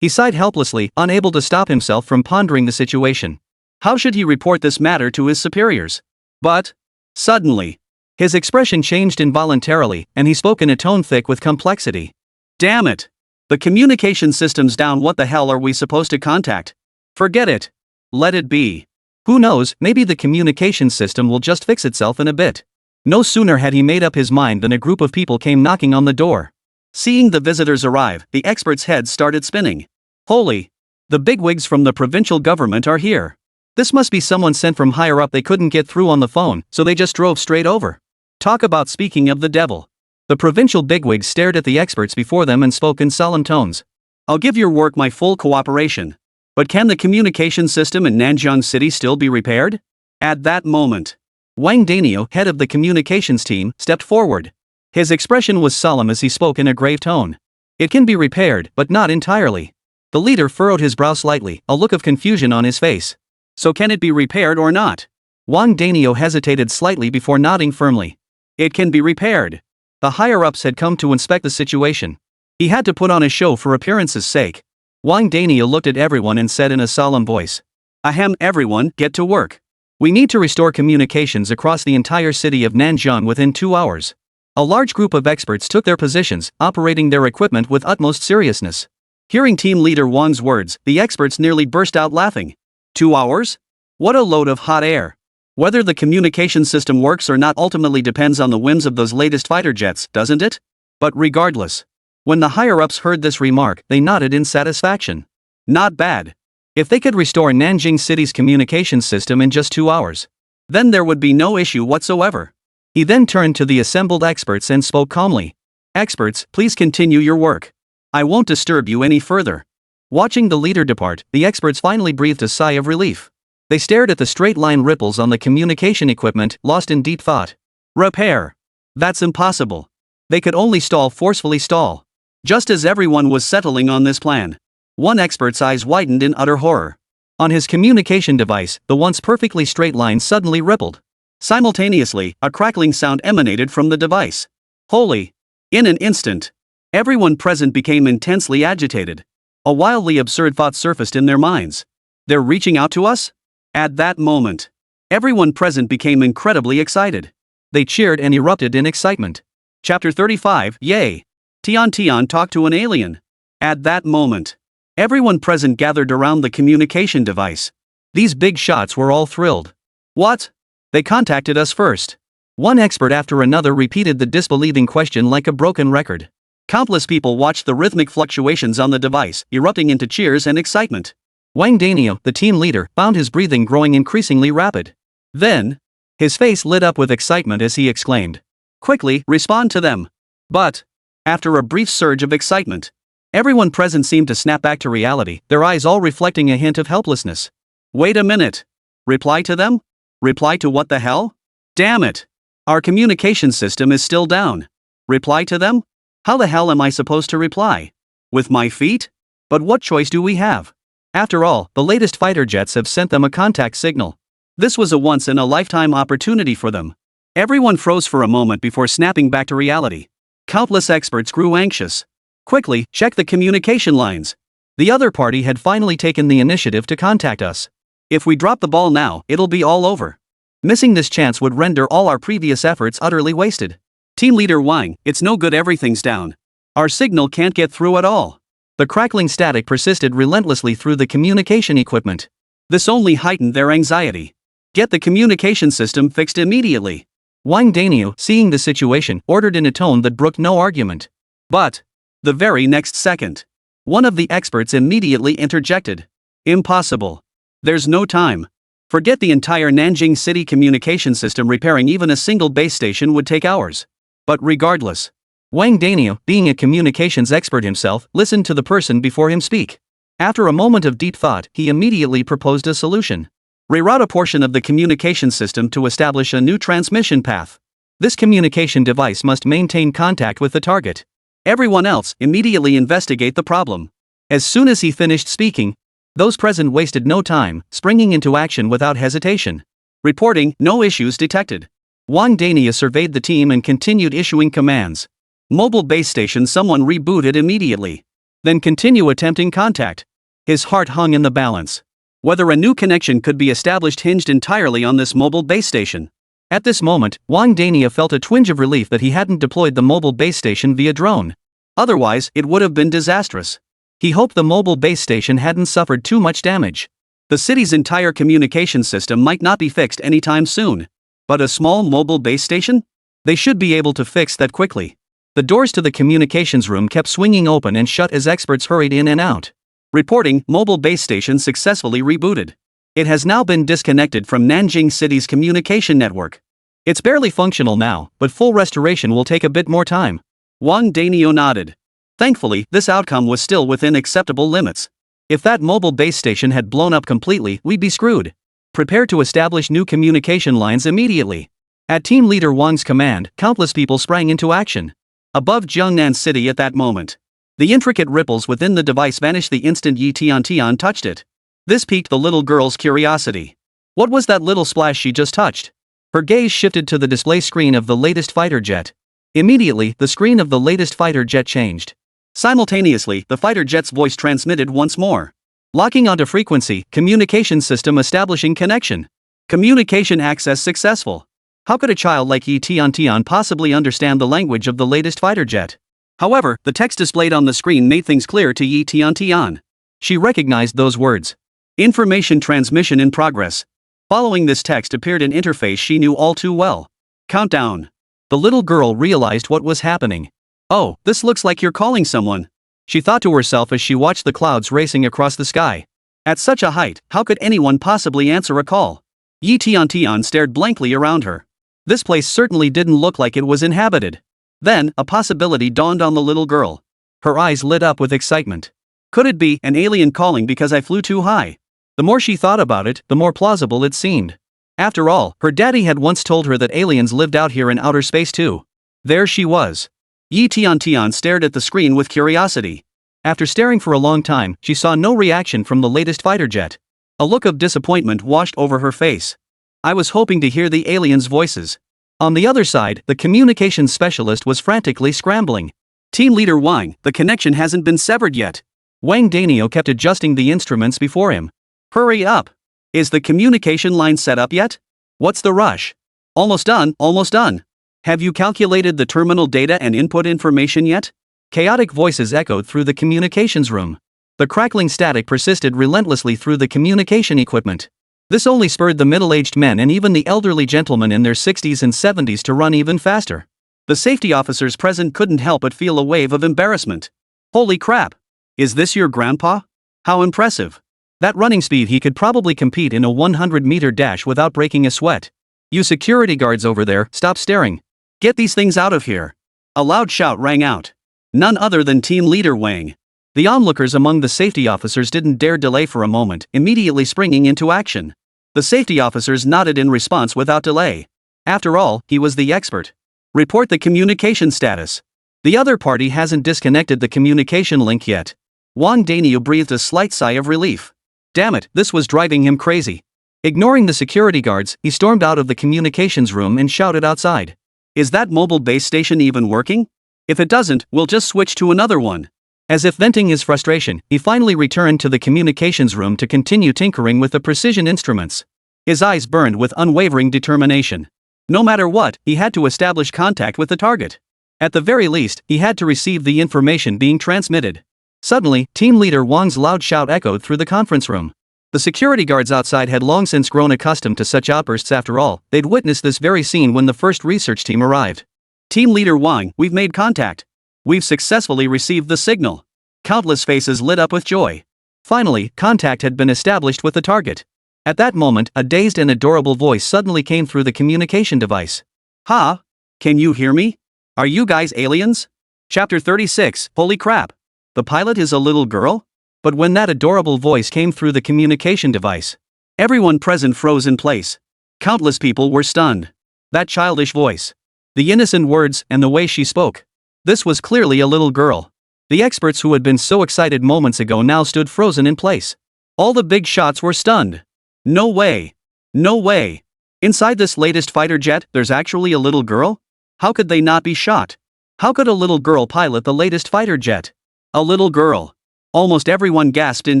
he sighed helplessly, unable to stop himself from pondering the situation. How should he report this matter to his superiors? But, suddenly, his expression changed involuntarily, and he spoke in a tone thick with complexity. Damn it! The communication system's down. What the hell are we supposed to contact? Forget it. Let it be. Who knows, maybe the communication system will just fix itself in a bit. No sooner had he made up his mind than a group of people came knocking on the door. Seeing the visitors arrive, the experts' heads started spinning. Holy! The bigwigs from the provincial government are here. This must be someone sent from higher up. They couldn't get through on the phone, so they just drove straight over. Talk about speaking of the devil. The provincial bigwigs stared at the experts before them and spoke in solemn tones. I'll give your work my full cooperation. But can the communication system in Nanjing City still be repaired? At that moment, Wang Dania, head of the communications team, stepped forward. His expression was solemn as he spoke in a grave tone. It can be repaired, but not entirely. The leader furrowed his brow slightly, a look of confusion on his face. So can it be repaired or not? Wang Dania hesitated slightly before nodding firmly. It can be repaired. The higher-ups had come to inspect the situation. He had to put on a show for appearance's sake. Wang Dania looked at everyone and said in a solemn voice. Ahem, everyone, get to work. We need to restore communications across the entire city of Nanjing within 2 hours. A large group of experts took their positions, operating their equipment with utmost seriousness. Hearing team leader Wang's words, the experts nearly burst out laughing. 2 hours? What a load of hot air. Whether the communication system works or not ultimately depends on the whims of those latest fighter jets, doesn't it? But regardless, when the higher-ups heard this remark, they nodded in satisfaction. Not bad. If they could restore Nanjing City's communications system in just 2 hours, then there would be no issue whatsoever. He then turned to the assembled experts and spoke calmly. Experts, please continue your work. I won't disturb you any further. Watching the leader depart, the experts finally breathed a sigh of relief. They stared at the straight-line ripples on the communication equipment, lost in deep thought. Repair. That's impossible. They could only forcefully stall. Just as everyone was settling on this plan, one expert's eyes widened in utter horror. On his communication device, the once perfectly straight line suddenly rippled. Simultaneously, a crackling sound emanated from the device. Holy! In an instant, everyone present became intensely agitated. A wildly absurd thought surfaced in their minds. They're reaching out to us? At that moment, everyone present became incredibly excited. They cheered and erupted in excitement. Chapter 35, Yay! Tian talked to an alien. At that moment, everyone present gathered around the communication device. These big shots were all thrilled. What? They contacted us first. One expert after another repeated the disbelieving question like a broken record. Countless people watched the rhythmic fluctuations on the device, erupting into cheers and excitement. Wang Daniel, the team leader, found his breathing growing increasingly rapid. Then, his face lit up with excitement as he exclaimed, "Quickly, respond to them." But, after a brief surge of excitement, everyone present seemed to snap back to reality, their eyes all reflecting a hint of helplessness. Wait a minute. Reply to them? Reply to what the hell? Damn it. Our communication system is still down. Reply to them? How the hell am I supposed to reply? With my feet? But what choice do we have? After all, the latest fighter jets have sent them a contact signal. This was a once-in-a-lifetime opportunity for them. Everyone froze for a moment before snapping back to reality. Countless experts grew anxious. Quickly, check the communication lines. The other party had finally taken the initiative to contact us. If we drop the ball now, it'll be all over. Missing this chance would render all our previous efforts utterly wasted. Team leader Wang, it's no good, everything's down. Our signal can't get through at all. The crackling static persisted relentlessly through the communication equipment. This only heightened their anxiety. Get the communication system fixed immediately. Wang Daniel, seeing the situation, ordered in a tone that brooked no argument. But, the very next second, one of the experts immediately interjected. Impossible. There's no time. Forget the entire Nanjing City communication system. Repairing even a single base station would take hours. But regardless, Wang Daniel, being a communications expert himself, listened to the person before him speak. After a moment of deep thought, he immediately proposed a solution. Reroute a portion of the communication system to establish a new transmission path. This communication device must maintain contact with the target. Everyone else, immediately investigate the problem. As soon as he finished speaking, those present wasted no time, springing into action without hesitation. Reporting, no issues detected. Wang Daniel surveyed the team and continued issuing commands. Mobile base station, someone reboot it immediately. Then continue attempting contact. His heart hung in the balance. Whether a new connection could be established hinged entirely on this mobile base station. At this moment, Wang Daniel felt a twinge of relief that he hadn't deployed the mobile base station via drone. Otherwise, it would have been disastrous. He hoped the mobile base station hadn't suffered too much damage. The city's entire communication system might not be fixed anytime soon. But a small mobile base station? They should be able to fix that quickly. The doors to the communications room kept swinging open and shut as experts hurried in and out. Reporting, mobile base station successfully rebooted. It has now been disconnected from Nanjing City's communication network. It's barely functional now, but full restoration will take a bit more time. Wang Daniel nodded. Thankfully, this outcome was still within acceptable limits. If that mobile base station had blown up completely, we'd be screwed. Prepare to establish new communication lines immediately. At team leader Wang's command, countless people sprang into action. Above Jiangnan City at that moment, the intricate ripples within the device vanished the instant Yi Tian touched it. This piqued the little girl's curiosity. What was that little splash she just touched? Her gaze shifted to the display screen of the latest fighter jet. Immediately, the screen of the latest fighter jet changed. Simultaneously, the fighter jet's voice transmitted once more. Locking onto frequency, communication system establishing connection. Communication access successful. How could a child like Yi Tian possibly understand the language of the latest fighter jet? However, the text displayed on the screen made things clear to Yi Tian. She recognized those words. Information transmission in progress. Following this text appeared an interface she knew all too well. Countdown. The little girl realized what was happening. Oh, this looks like you're calling someone, she thought to herself as she watched the clouds racing across the sky. At such a height, how could anyone possibly answer a call? Yi Tian stared blankly around her. This place certainly didn't look like it was inhabited. Then, a possibility dawned on the little girl. Her eyes lit up with excitement. Could it be an alien calling because I flew too high? The more she thought about it, the more plausible it seemed. After all, her daddy had once told her that aliens lived out here in outer space too. There she was. Yi Tian stared at the screen with curiosity. After staring for a long time, she saw no reaction from the latest fighter jet. A look of disappointment washed over her face. I was hoping to hear the aliens' voices. On the other side, the communications specialist was frantically scrambling. Team leader Wang, the connection hasn't been severed yet. Wang Daniel kept adjusting the instruments before him. Hurry up. Is the communication line set up yet? What's the rush? Almost done, almost done. Have you calculated the terminal data and input information yet? Chaotic voices echoed through the communications room. The crackling static persisted relentlessly through the communication equipment. This only spurred the middle-aged men and even the elderly gentlemen in their 60s and 70s to run even faster. The safety officers present couldn't help but feel a wave of embarrassment. Holy crap! Is this your grandpa? How impressive! That running speed, he could probably compete in a 100-meter dash without breaking a sweat. You security guards over there, stop staring. Get these things out of here! A loud shout rang out. None other than team leader Wang. The onlookers among the safety officers didn't dare delay for a moment, immediately springing into action. The safety officers nodded in response without delay. After all, he was the expert. Report the communication status. The other party hasn't disconnected the communication link yet. Wang Daniel breathed a slight sigh of relief. Damn it, this was driving him crazy. Ignoring the security guards, he stormed out of the communications room and shouted outside. Is that mobile base station even working? If it doesn't, we'll just switch to another one. As if venting his frustration, he finally returned to the communications room to continue tinkering with the precision instruments. His eyes burned with unwavering determination. No matter what, he had to establish contact with the target. At the very least, he had to receive the information being transmitted. Suddenly, team leader Wang's loud shout echoed through the conference room. The security guards outside had long since grown accustomed to such outbursts. After all, they'd witnessed this very scene when the first research team arrived. Team leader Wang, we've made contact. We've successfully received the signal. Countless faces lit up with joy. Finally, contact had been established with the target. At that moment, a dazed and adorable voice suddenly came through the communication device. Ha? Can you hear me? Are you guys aliens? Chapter 36, Holy crap. The pilot is a little girl? But when that adorable voice came through the communication device, everyone present froze in place. Countless people were stunned. That childish voice. The innocent words and the way she spoke. This was clearly a little girl. The experts who had been so excited moments ago now stood frozen in place. All the big shots were stunned. No way. No way. Inside this latest fighter jet, there's actually a little girl? How could they not be shot? How could a little girl pilot the latest fighter jet? A little girl. Almost everyone gasped in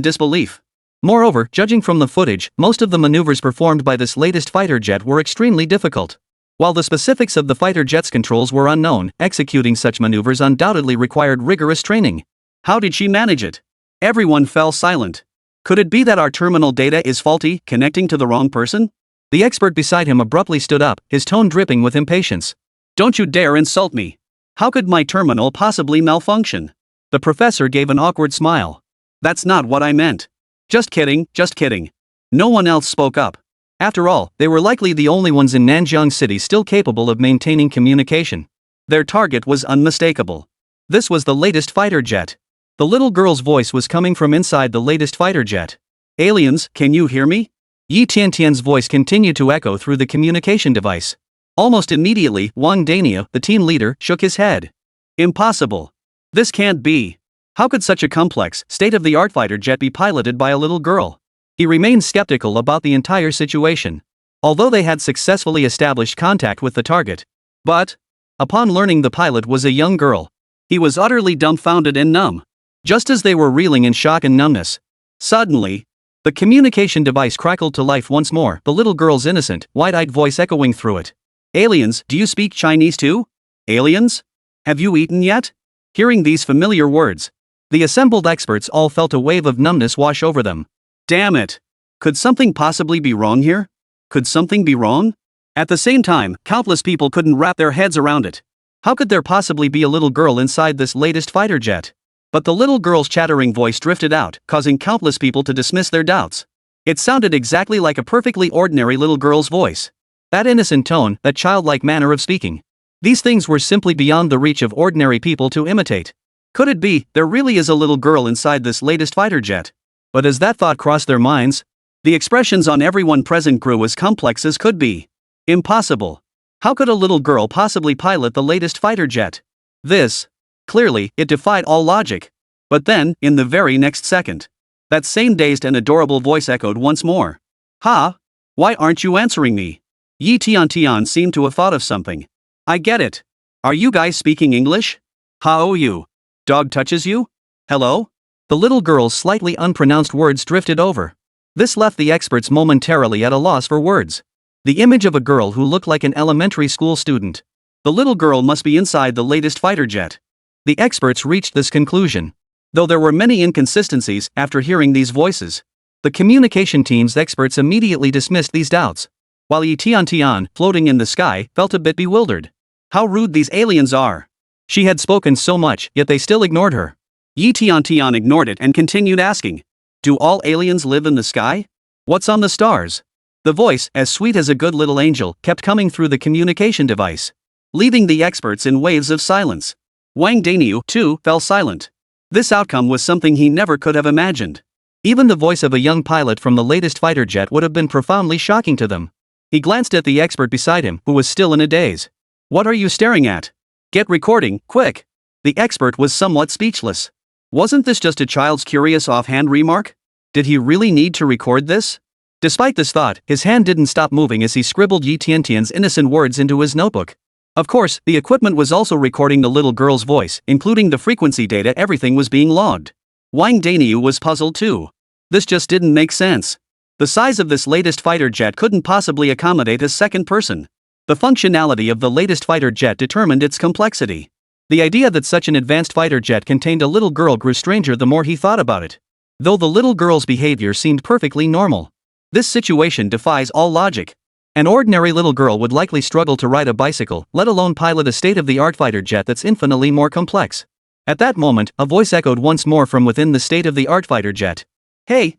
disbelief. Moreover, judging from the footage, most of the maneuvers performed by this latest fighter jet were extremely difficult. While the specifics of the fighter jet's controls were unknown, executing such maneuvers undoubtedly required rigorous training. How did she manage it? Everyone fell silent. Could it be that our terminal data is faulty, connecting to the wrong person? The expert beside him abruptly stood up, his tone dripping with impatience. Don't you dare insult me. How could my terminal possibly malfunction? The professor gave an awkward smile. That's not what I meant. Just kidding, just kidding. No one else spoke up. After all, they were likely the only ones in Nanjiang City still capable of maintaining communication. Their target was unmistakable. This was the latest fighter jet. The little girl's voice was coming from inside the latest fighter jet. Aliens, can you hear me? Yi Tiantian's voice continued to echo through the communication device. Almost immediately, Wang Daniel, the team leader, shook his head. Impossible. This can't be. How could such a complex, state-of-the-art fighter jet be piloted by a little girl? He remained skeptical about the entire situation. Although they had successfully established contact with the target. But, upon learning the pilot was a young girl, he was utterly dumbfounded and numb. Just as they were reeling in shock and numbness, suddenly, the communication device crackled to life once more, the little girl's innocent, wide-eyed voice echoing through it. Aliens, do you speak Chinese too? Aliens? Have you eaten yet? Hearing these familiar words, the assembled experts all felt a wave of numbness wash over them. Damn it! Could something possibly be wrong here? Could something be wrong? At the same time, countless people couldn't wrap their heads around it. How could there possibly be a little girl inside this latest fighter jet? But the little girl's chattering voice drifted out, causing countless people to dismiss their doubts. It sounded exactly like a perfectly ordinary little girl's voice. That innocent tone, that childlike manner of speaking. These things were simply beyond the reach of ordinary people to imitate. Could it be, there really is a little girl inside this latest fighter jet? But as that thought crossed their minds, the expressions on everyone present grew as complex as could be. Impossible. How could a little girl possibly pilot the latest fighter jet? This, clearly, it defied all logic. But then, in the very next second, that same dazed and adorable voice echoed once more. Ha? Why aren't you answering me? Yi Tiantian seemed to have thought of something. I get it. Are you guys speaking English? How you? Dog touches you? Hello? The little girl's slightly unpronounced words drifted over. This left the experts momentarily at a loss for words. The image of a girl who looked like an elementary school student. The little girl must be inside the latest fighter jet. The experts reached this conclusion. Though there were many inconsistencies after hearing these voices. The communication team's experts immediately dismissed these doubts, while Yi Tian, floating in the sky, felt a bit bewildered. How rude these aliens are. She had spoken so much, yet they still ignored her. Yi Tian ignored it and continued asking, "Do all aliens live in the sky? What's on the stars?" The voice, as sweet as a good little angel, kept coming through the communication device, leaving the experts in waves of silence. Wang Daniu, too, fell silent. This outcome was something he never could have imagined. Even the voice of a young pilot from the latest fighter jet would have been profoundly shocking to them. He glanced at the expert beside him, who was still in a daze. "What are you staring at? Get recording, quick!" The expert was somewhat speechless. Wasn't this just a child's curious offhand remark? Did he really need to record this? Despite this thought, his hand didn't stop moving as he scribbled Yi Tian's innocent words into his notebook. Of course, the equipment was also recording the little girl's voice, including the frequency data. Everything was being logged. Wang Daniu was puzzled too. This just didn't make sense. The size of this latest fighter jet couldn't possibly accommodate a second person. The functionality of the latest fighter jet determined its complexity. The idea that such an advanced fighter jet contained a little girl grew stranger the more he thought about it. Though the little girl's behavior seemed perfectly normal. This situation defies all logic. An ordinary little girl would likely struggle to ride a bicycle, let alone pilot a state-of-the-art fighter jet that's infinitely more complex. At that moment, a voice echoed once more from within the state-of-the-art fighter jet. Hey,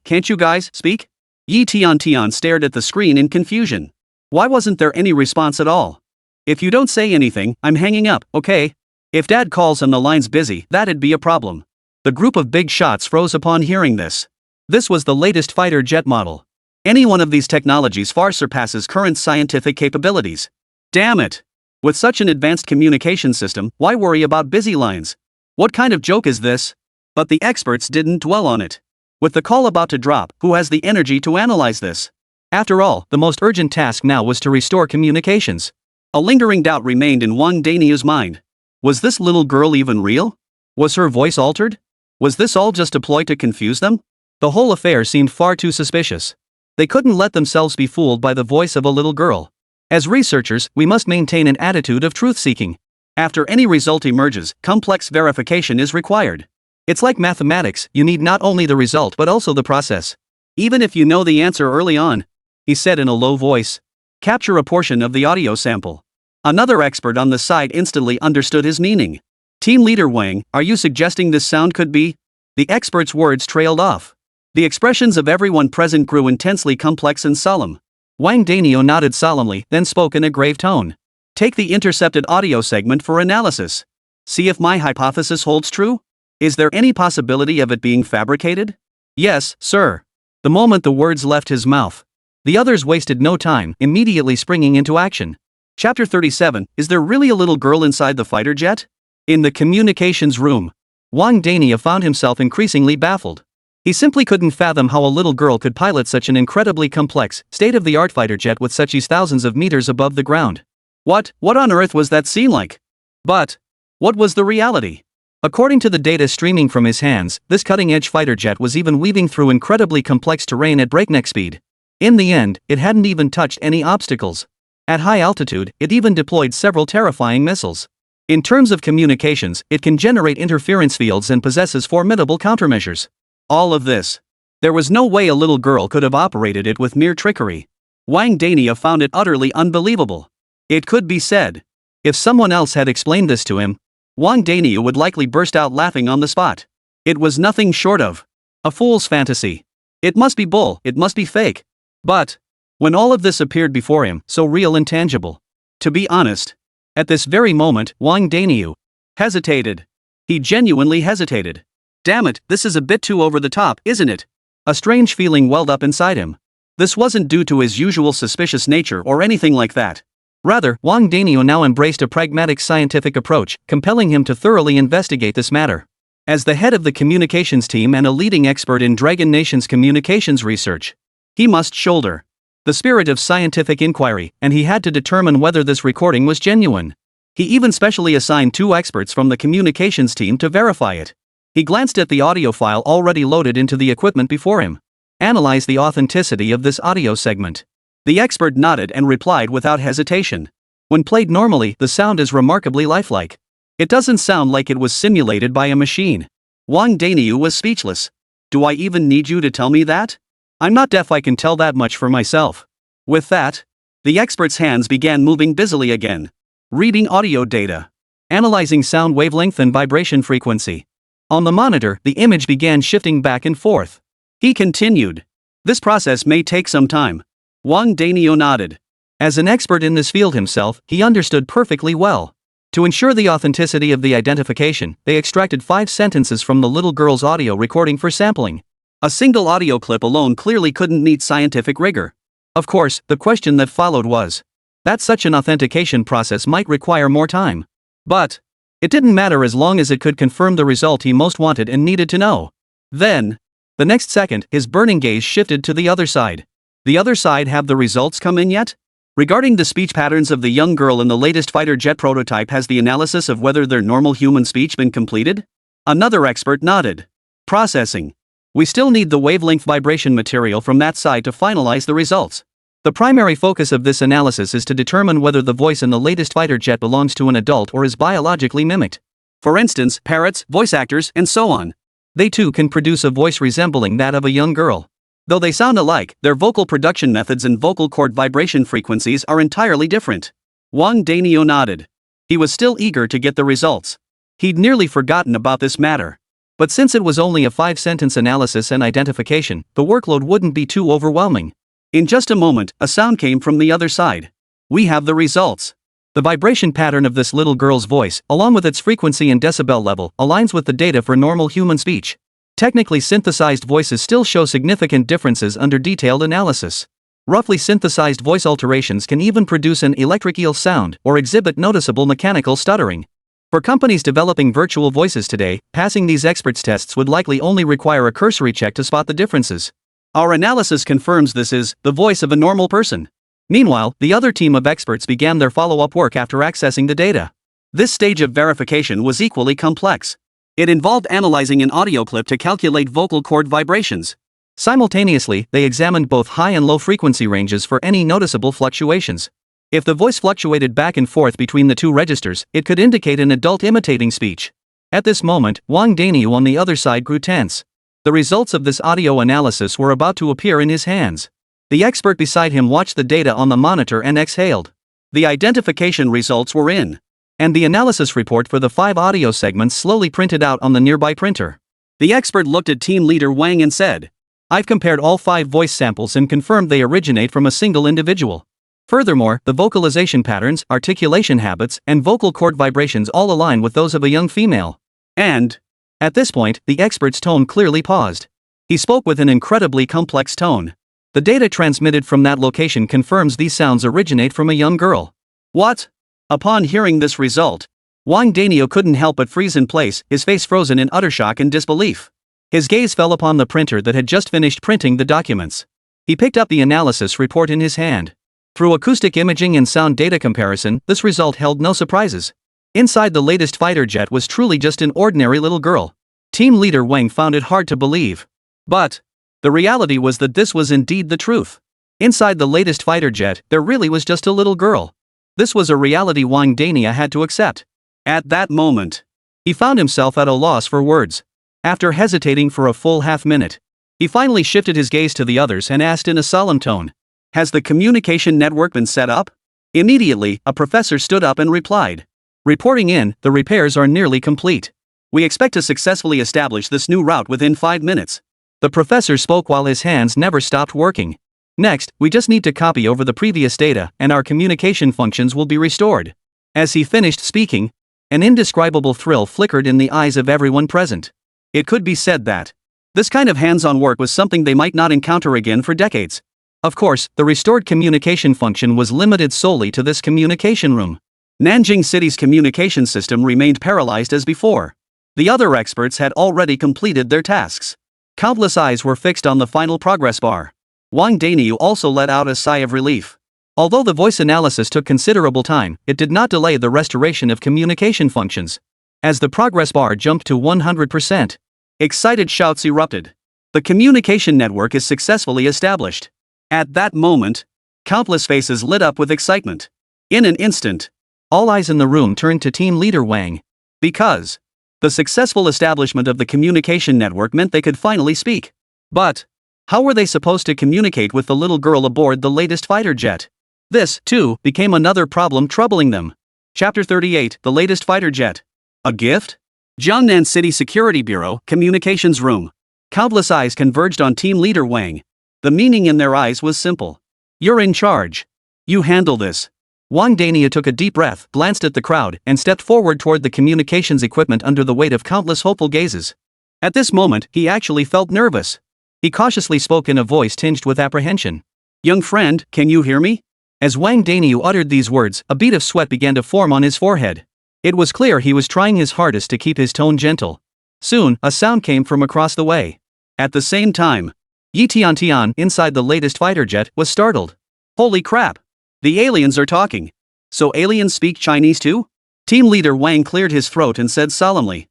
can't you guys speak?" Yi Tian stared at the screen in confusion. Why wasn't there any response at all? "If you don't say anything, I'm hanging up, okay? If Dad calls and the line's busy, that'd be a problem." The group of big shots froze upon hearing this. This was the latest fighter jet model. Any one of these technologies far surpasses current scientific capabilities. Damn it! With such an advanced communication system, why worry about busy lines? What kind of joke is this? But the experts didn't dwell on it. With the call about to drop, who has the energy to analyze this? After all, the most urgent task now was to restore communications. A lingering doubt remained in Wang Daniu's mind. Was this little girl even real? Was her voice altered? Was this all just a ploy to confuse them? The whole affair seemed far too suspicious. They couldn't let themselves be fooled by the voice of a little girl. As researchers, we must maintain an attitude of truth-seeking. After any result emerges, complex verification is required. It's like mathematics, you need not only the result but also the process. Even if you know the answer early on, he said in a low voice. Capture a portion of the audio sample. Another expert on the side instantly understood his meaning. Team leader Wang, are you suggesting this sound could be? The expert's words trailed off. The expressions of everyone present grew intensely complex and solemn. Wang Daniu nodded solemnly, then spoke in a grave tone. Take the intercepted audio segment for analysis. See if my hypothesis holds true? Is there any possibility of it being fabricated? Yes, sir. The moment the words left his mouth, the others wasted no time, immediately springing into action. Chapter 37, Is there really a little girl inside the fighter jet? In the communications room, Wang Daniu found himself increasingly baffled. He simply couldn't fathom how a little girl could pilot such an incredibly complex, state-of-the-art fighter jet with such ease thousands of meters above the ground. What on earth was that scene like? But what was the reality? According to the data streaming from his hands, this cutting-edge fighter jet was even weaving through incredibly complex terrain at breakneck speed. In the end, it hadn't even touched any obstacles. At high altitude, it even deployed several terrifying missiles. In terms of communications, it can generate interference fields and possesses formidable countermeasures. All of this. There was no way a little girl could have operated it with mere trickery. Wang Daniu found it utterly unbelievable. It could be said. If someone else had explained this to him, Wang Daniu would likely burst out laughing on the spot. It was nothing short of a fool's fantasy. It must be bull, it must be fake. But when all of this appeared before him, so real and tangible. To be honest, at this very moment, Wang Daniu hesitated. He genuinely hesitated. Damn it, this is a bit too over the top, isn't it? A strange feeling welled up inside him. This wasn't due to his usual suspicious nature or anything like that. Rather, Wang Daniu now embraced a pragmatic scientific approach, compelling him to thoroughly investigate this matter. As the head of the communications team and a leading expert in Dragon Nation's communications research, he must shoulder the spirit of scientific inquiry, and he had to determine whether this recording was genuine. He even specially assigned 2 experts from the communications team to verify it. He glanced at the audio file already loaded into the equipment before him. Analyze the authenticity of this audio segment. The expert nodded and replied without hesitation. When played normally, the sound is remarkably lifelike. It doesn't sound like it was simulated by a machine. Wang Daniu was speechless. Do I even need you to tell me that? I'm not deaf, I can tell that much for myself. With that, the expert's hands began moving busily again. Reading audio data. Analyzing sound wavelength and vibration frequency. On the monitor, the image began shifting back and forth. He continued. This process may take some time. Wang Danio nodded. As an expert in this field himself, he understood perfectly well. To ensure the authenticity of the identification, they extracted 5 sentences from the little girl's audio recording for sampling. A single audio clip alone clearly couldn't meet scientific rigor. Of course, the question that followed was that such an authentication process might require more time. But it didn't matter as long as it could confirm the result he most wanted and needed to know. Then, the next second, his burning gaze shifted to the other side. The other side, have the results come in yet? Regarding the speech patterns of the young girl in the latest fighter jet prototype, has the analysis of whether their normal human speech been completed? Another expert nodded. Processing. We still need the wavelength vibration material from that side to finalize the results. The primary focus of this analysis is to determine whether the voice in the latest fighter jet belongs to an adult or is biologically mimicked. For instance, parrots, voice actors, and so on. They too can produce a voice resembling that of a young girl. Though they sound alike, their vocal production methods and vocal cord vibration frequencies are entirely different. Wang Danio nodded. He was still eager to get the results. He'd nearly forgotten about this matter. But since it was only a 5-sentence analysis and identification, the workload wouldn't be too overwhelming. In just a moment, a sound came from the other side. We have the results. The vibration pattern of this little girl's voice, along with its frequency and decibel level, aligns with the data for normal human speech. Technically synthesized voices still show significant differences under detailed analysis. Roughly synthesized voice alterations can even produce an electric eel sound or exhibit noticeable mechanical stuttering. For companies developing virtual voices today, passing these experts' tests would likely only require a cursory check to spot the differences. Our analysis confirms this is the voice of a normal person. Meanwhile, the other team of experts began their follow-up work after accessing the data. This stage of verification was equally complex. It involved analyzing an audio clip to calculate vocal cord vibrations. Simultaneously, they examined both high and low frequency ranges for any noticeable fluctuations. If the voice fluctuated back and forth between the two registers, it could indicate an adult imitating speech. At this moment, Wang Danyu on the other side grew tense. The results of this audio analysis were about to appear in his hands. The expert beside him watched the data on the monitor and exhaled. The identification results were in. And the analysis report for the 5 audio segments slowly printed out on the nearby printer. The expert looked at team leader Wang and said, I've compared all 5 voice samples and confirmed they originate from a single individual. Furthermore, the vocalization patterns, articulation habits, and vocal cord vibrations all align with those of a young female. And, at this point, the expert's tone clearly paused. He spoke with an incredibly complex tone. The data transmitted from that location confirms these sounds originate from a young girl. What? Upon hearing this result, Wang Danio couldn't help but freeze in place, his face frozen in utter shock and disbelief. His gaze fell upon the printer that had just finished printing the documents. He picked up the analysis report in his hand. Through acoustic imaging and sound data comparison, this result held no surprises. Inside the latest fighter jet was truly just an ordinary little girl. Team leader Wang found it hard to believe. But the reality was that this was indeed the truth. Inside the latest fighter jet, there really was just a little girl. This was a reality Wang Dania had to accept. At that moment, he found himself at a loss for words. After hesitating for a full half-minute, he finally shifted his gaze to the others and asked in a solemn tone, Has the communication network been set up? Immediately, a professor stood up and replied, Reporting in, the repairs are nearly complete. We expect to successfully establish this new route within 5 minutes. The professor spoke while his hands never stopped working. Next, we just need to copy over the previous data and our communication functions will be restored. As he finished speaking, an indescribable thrill flickered in the eyes of everyone present. It could be said that this kind of hands-on work was something they might not encounter again for decades. Of course, the restored communication function was limited solely to this communication room. Nanjing City's communication system remained paralyzed as before. The other experts had already completed their tasks. Countless eyes were fixed on the final progress bar. Wang Danyu also let out a sigh of relief. Although the voice analysis took considerable time, it did not delay the restoration of communication functions. As the progress bar jumped to 100%, excited shouts erupted. The communication network is successfully established. At that moment, countless faces lit up with excitement. In an instant, all eyes in the room turned to team leader Wang. Because The successful establishment of the communication network meant they could finally speak. But how were they supposed to communicate with the little girl aboard the latest fighter jet? This, too, became another problem troubling them. Chapter 38, The Latest Fighter Jet. A gift? Jiangnan City Security Bureau, Communications Room. Countless eyes converged on team leader Wang. The meaning in their eyes was simple. You're in charge. You handle this. Wang Dania took a deep breath, glanced at the crowd, and stepped forward toward the communications equipment under the weight of countless hopeful gazes. At this moment, he actually felt nervous. He cautiously spoke in a voice tinged with apprehension. Young friend, can you hear me? As Wang Daniu uttered these words, a bead of sweat began to form on his forehead. It was clear he was trying his hardest to keep his tone gentle. Soon, a sound came from across the way. At the same time, Yi Tian, inside the latest fighter jet, was startled. Holy crap! The aliens are talking. So aliens speak Chinese too? Team leader Wang cleared his throat and said solemnly.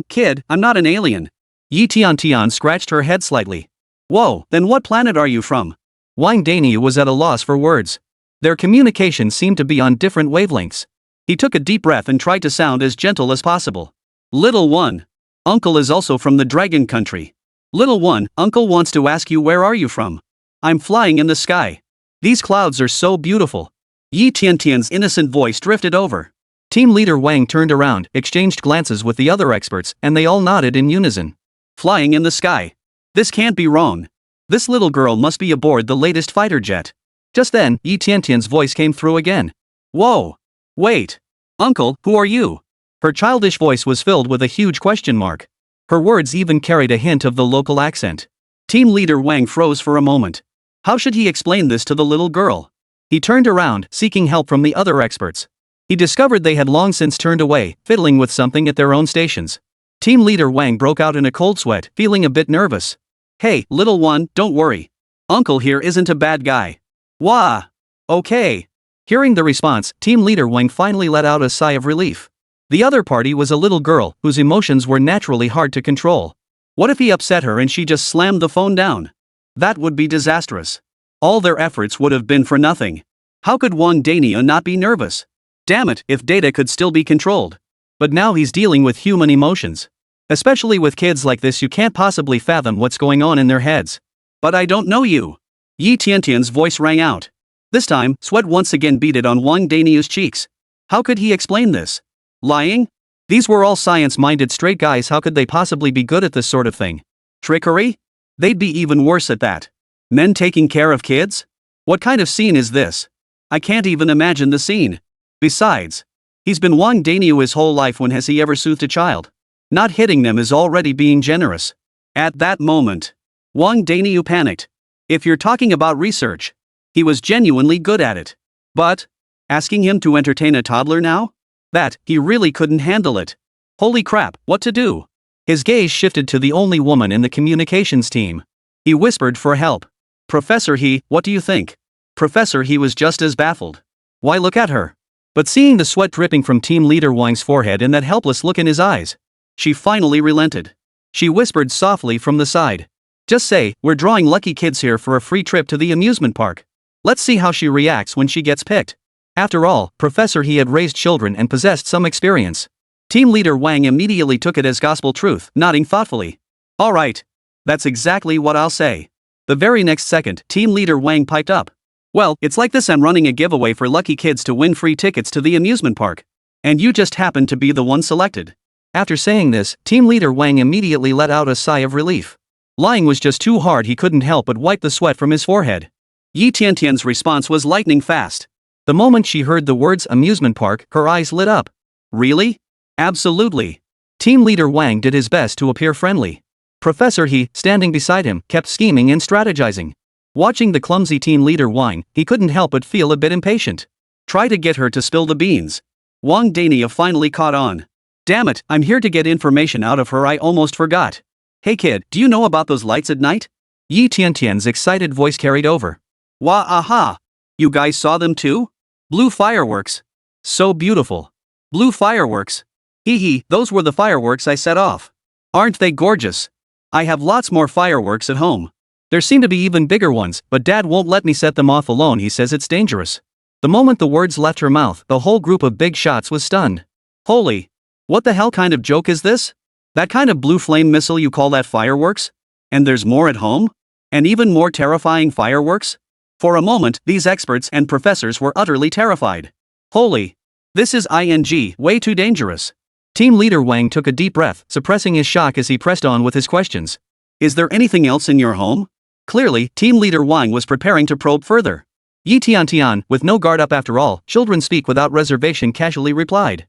Kid, I'm not an alien. Yi Tian scratched her head slightly. Whoa, then what planet are you from? Wang Daniu was at a loss for words. Their communication seemed to be on different wavelengths. He took a deep breath and tried to sound as gentle as possible. Little one. Uncle is also from the dragon country. Little one, Uncle wants to ask you where are you from? I'm flying in the sky. These clouds are so beautiful. Yi Tiantian's innocent voice drifted over. Team leader Wang turned around, exchanged glances with the other experts, and they all nodded in unison. Flying in the sky. This can't be wrong. This little girl must be aboard the latest fighter jet. Just then, Yi Tiantian's voice came through again. Whoa! Wait! Uncle, who are you? Her childish voice was filled with a huge question mark. Her words even carried a hint of the local accent. Team leader Wang froze for a moment. How should he explain this to the little girl? He turned around, seeking help from the other experts. He discovered they had long since turned away, fiddling with something at their own stations. Team leader Wang broke out in a cold sweat, feeling a bit nervous. Hey, little one, don't worry. Uncle here isn't a bad guy. Wah! Okay. Hearing the response, team leader Wang finally let out a sigh of relief. The other party was a little girl, whose emotions were naturally hard to control. What if he upset her and she just slammed the phone down? That would be disastrous. All their efforts would have been for nothing. How could Wang Dania not be nervous? Damn it, if data could still be controlled. But now he's dealing with human emotions. Especially with kids like this, you can't possibly fathom what's going on in their heads. But I don't know you. Yi Tiantian's voice rang out. This time, sweat once again beaded on Wang Daniu's cheeks. How could he explain this? Lying? These were all science-minded straight guys, how could they possibly be good at this sort of thing? Trickery? They'd be even worse at that. Men taking care of kids? What kind of scene is this? I can't even imagine the scene. Besides, he's been Wang Daniu his whole life. When has he ever soothed a child? Not hitting them is already being generous. At that moment, Wang Daniu panicked. If you're talking about research, he was genuinely good at it. But asking him to entertain a toddler now? That, he really couldn't handle it. Holy crap, what to do? His gaze shifted to the only woman in the communications team. He whispered for help. Professor He, what do you think? Professor He was just as baffled. Why, look at her. But seeing the sweat dripping from team leader Wang's forehead and that helpless look in his eyes, she finally relented. She whispered softly from the side. Just say, we're drawing lucky kids here for a free trip to the amusement park. Let's see how she reacts when she gets picked. After all, Professor He had raised children and possessed some experience. Team leader Wang immediately took it as gospel truth, nodding thoughtfully. All right. That's exactly what I'll say. The very next second, team leader Wang piped up. Well, it's like this, I'm running a giveaway for lucky kids to win free tickets to the amusement park. And you just happened to be the one selected. After saying this, team leader Wang immediately let out a sigh of relief. Lying was just too hard, he couldn't help but wipe the sweat from his forehead. Yi Tiantian's response was lightning fast. The moment she heard the words amusement park, her eyes lit up. Really? Absolutely. Team leader Wang did his best to appear friendly. Professor He, standing beside him, kept scheming and strategizing. Watching the clumsy team leader whine, he couldn't help but feel a bit impatient. Try to get her to spill the beans. Wang Dania finally caught on. Damn it, I'm here to get information out of her, I almost forgot. Hey kid, do you know about those lights at night? Yi Tiantian's excited voice carried over. Wah aha! You guys saw them too? Blue fireworks. So beautiful. Blue fireworks. Hee hee, those were the fireworks I set off. Aren't they gorgeous? I have lots more fireworks at home. There seem to be even bigger ones, but Dad won't let me set them off alone, he says it's dangerous. The moment the words left her mouth, the whole group of big shots was stunned. Holy! What the hell kind of joke is this? That kind of blue flame missile you call that fireworks? And there's more at home? And even more terrifying fireworks? For a moment, these experts and professors were utterly terrified. Holy! This is way too dangerous. Team leader Wang took a deep breath, suppressing his shock as he pressed on with his questions. Is there anything else in your home? Clearly, team leader Wang was preparing to probe further. Yi Tian, with no guard up after all, children speak without reservation, casually replied.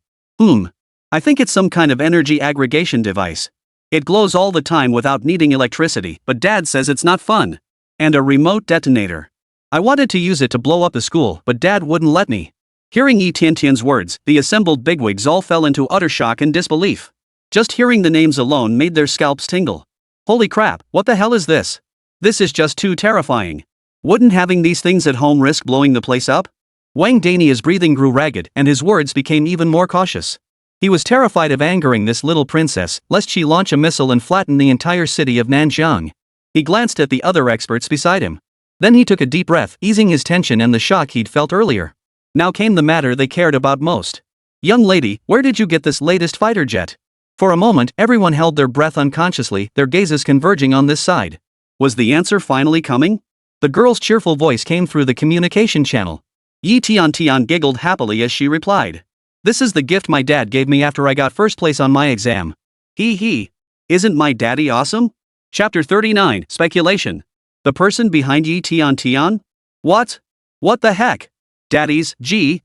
I think it's some kind of energy aggregation device. It glows all the time without needing electricity, but Dad says it's not fun. And a remote detonator. I wanted to use it to blow up the school, but Dad wouldn't let me. Hearing Yi Tiantian's words, the assembled bigwigs all fell into utter shock and disbelief. Just hearing the names alone made their scalps tingle. Holy crap, what the hell is this? This is just too terrifying. Wouldn't having these things at home risk blowing the place up? Wang Dania's breathing grew ragged, and his words became even more cautious. He was terrified of angering this little princess, lest she launch a missile and flatten the entire city of Nanjiang. He glanced at the other experts beside him. Then he took a deep breath, easing his tension and the shock he'd felt earlier. Now came the matter they cared about most. Young lady, where did you get this latest fighter jet? For a moment, everyone held their breath unconsciously, their gazes converging on this side. Was the answer finally coming? The girl's cheerful voice came through the communication channel. Yi Tian giggled happily as she replied. This is the gift my dad gave me after I got first place on my exam. Hee. Isn't my daddy awesome? Chapter 39, Speculation. The person behind Yi Tian? What? What the heck? Daddy's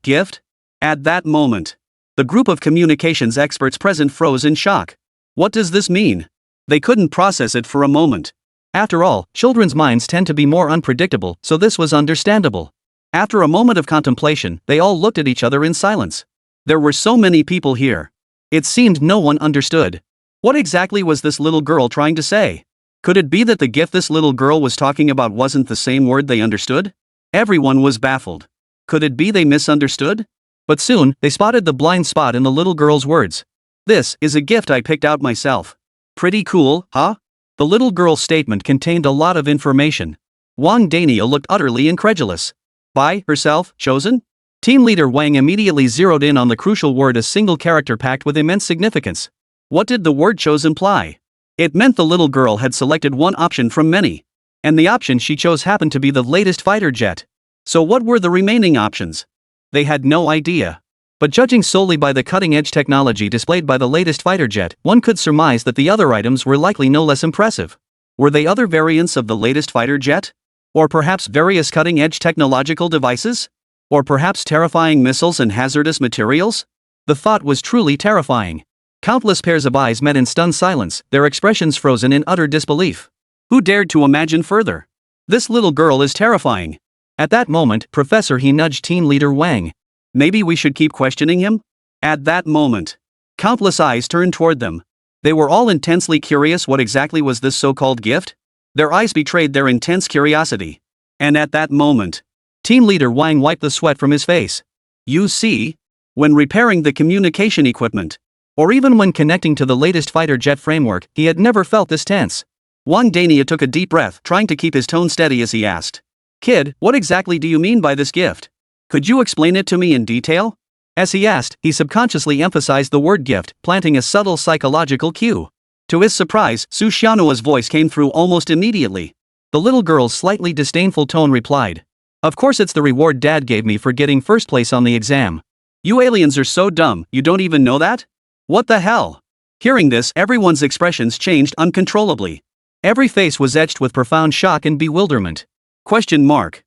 gift? At that moment, the group of communications experts present froze in shock. What does this mean? They couldn't process it for a moment. After all, children's minds tend to be more unpredictable, so this was understandable. After a moment of contemplation, they all looked at each other in silence. There were so many people here. It seemed no one understood. What exactly was this little girl trying to say? Could it be that the gift this little girl was talking about wasn't the same word they understood? Everyone was baffled. Could it be they misunderstood? But soon, they spotted the blind spot in the little girl's words. This is a gift I picked out myself. Pretty cool, huh? The little girl's statement contained a lot of information. Wang Daniel looked utterly incredulous. By herself, chosen? Team leader Wang immediately zeroed in on the crucial word, a single character packed with immense significance. What did the word chose imply? It meant the little girl had selected one option from many. And the option she chose happened to be the latest fighter jet. So what were the remaining options? They had no idea. But judging solely by the cutting-edge technology displayed by the latest fighter jet, one could surmise that the other items were likely no less impressive. Were they other variants of the latest fighter jet? Or perhaps various cutting-edge technological devices? Or perhaps terrifying missiles and hazardous materials? The thought was truly terrifying. Countless pairs of eyes met in stunned silence, their expressions frozen in utter disbelief. Who dared to imagine further? This little girl is terrifying. At that moment, Professor He nudged team leader Wang. Maybe we should keep questioning him? At that moment, countless eyes turned toward them. They were all intensely curious what exactly was this so-called gift? Their eyes betrayed their intense curiosity. And at that moment, team leader Wang wiped the sweat from his face. You see, when repairing the communication equipment, or even when connecting to the latest fighter jet framework, he had never felt this tense. Wang Dania took a deep breath, trying to keep his tone steady as he asked. Kid, what exactly do you mean by this gift? Could you explain it to me in detail? As he asked, he subconsciously emphasized the word gift, planting a subtle psychological cue. To his surprise, Su Xiaonua's voice came through almost immediately. The little girl's slightly disdainful tone replied. Of course it's the reward Dad gave me for getting first place on the exam. You aliens are so dumb, you don't even know that? What the hell? Hearing this, everyone's expressions changed uncontrollably. Every face was etched with profound shock and bewilderment. Question mark.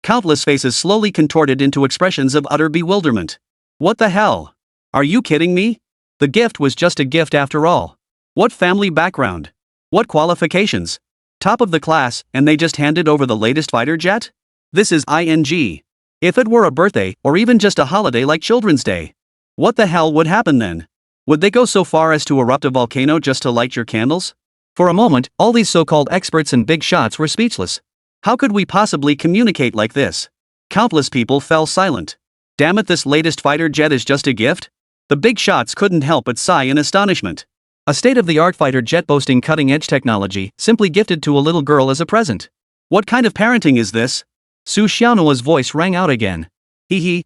Countless faces slowly contorted into expressions of utter bewilderment. What the hell? Are you kidding me? The gift was just a gift after all. What family background? What qualifications? Top of the class, and they just handed over the latest fighter jet? This is ing. If it were a birthday, or even just a holiday like Children's Day, what the hell would happen then? Would they go so far as to erupt a volcano just to light your candles? For a moment, all these so-called experts and big shots were speechless. How could we possibly communicate like this? Countless people fell silent. Damn it, this latest fighter jet is just a gift? The big shots couldn't help but sigh in astonishment. A state-of-the-art fighter jet boasting cutting-edge technology, simply gifted to a little girl as a present. What kind of parenting is this? Su Xiaonua's voice rang out again.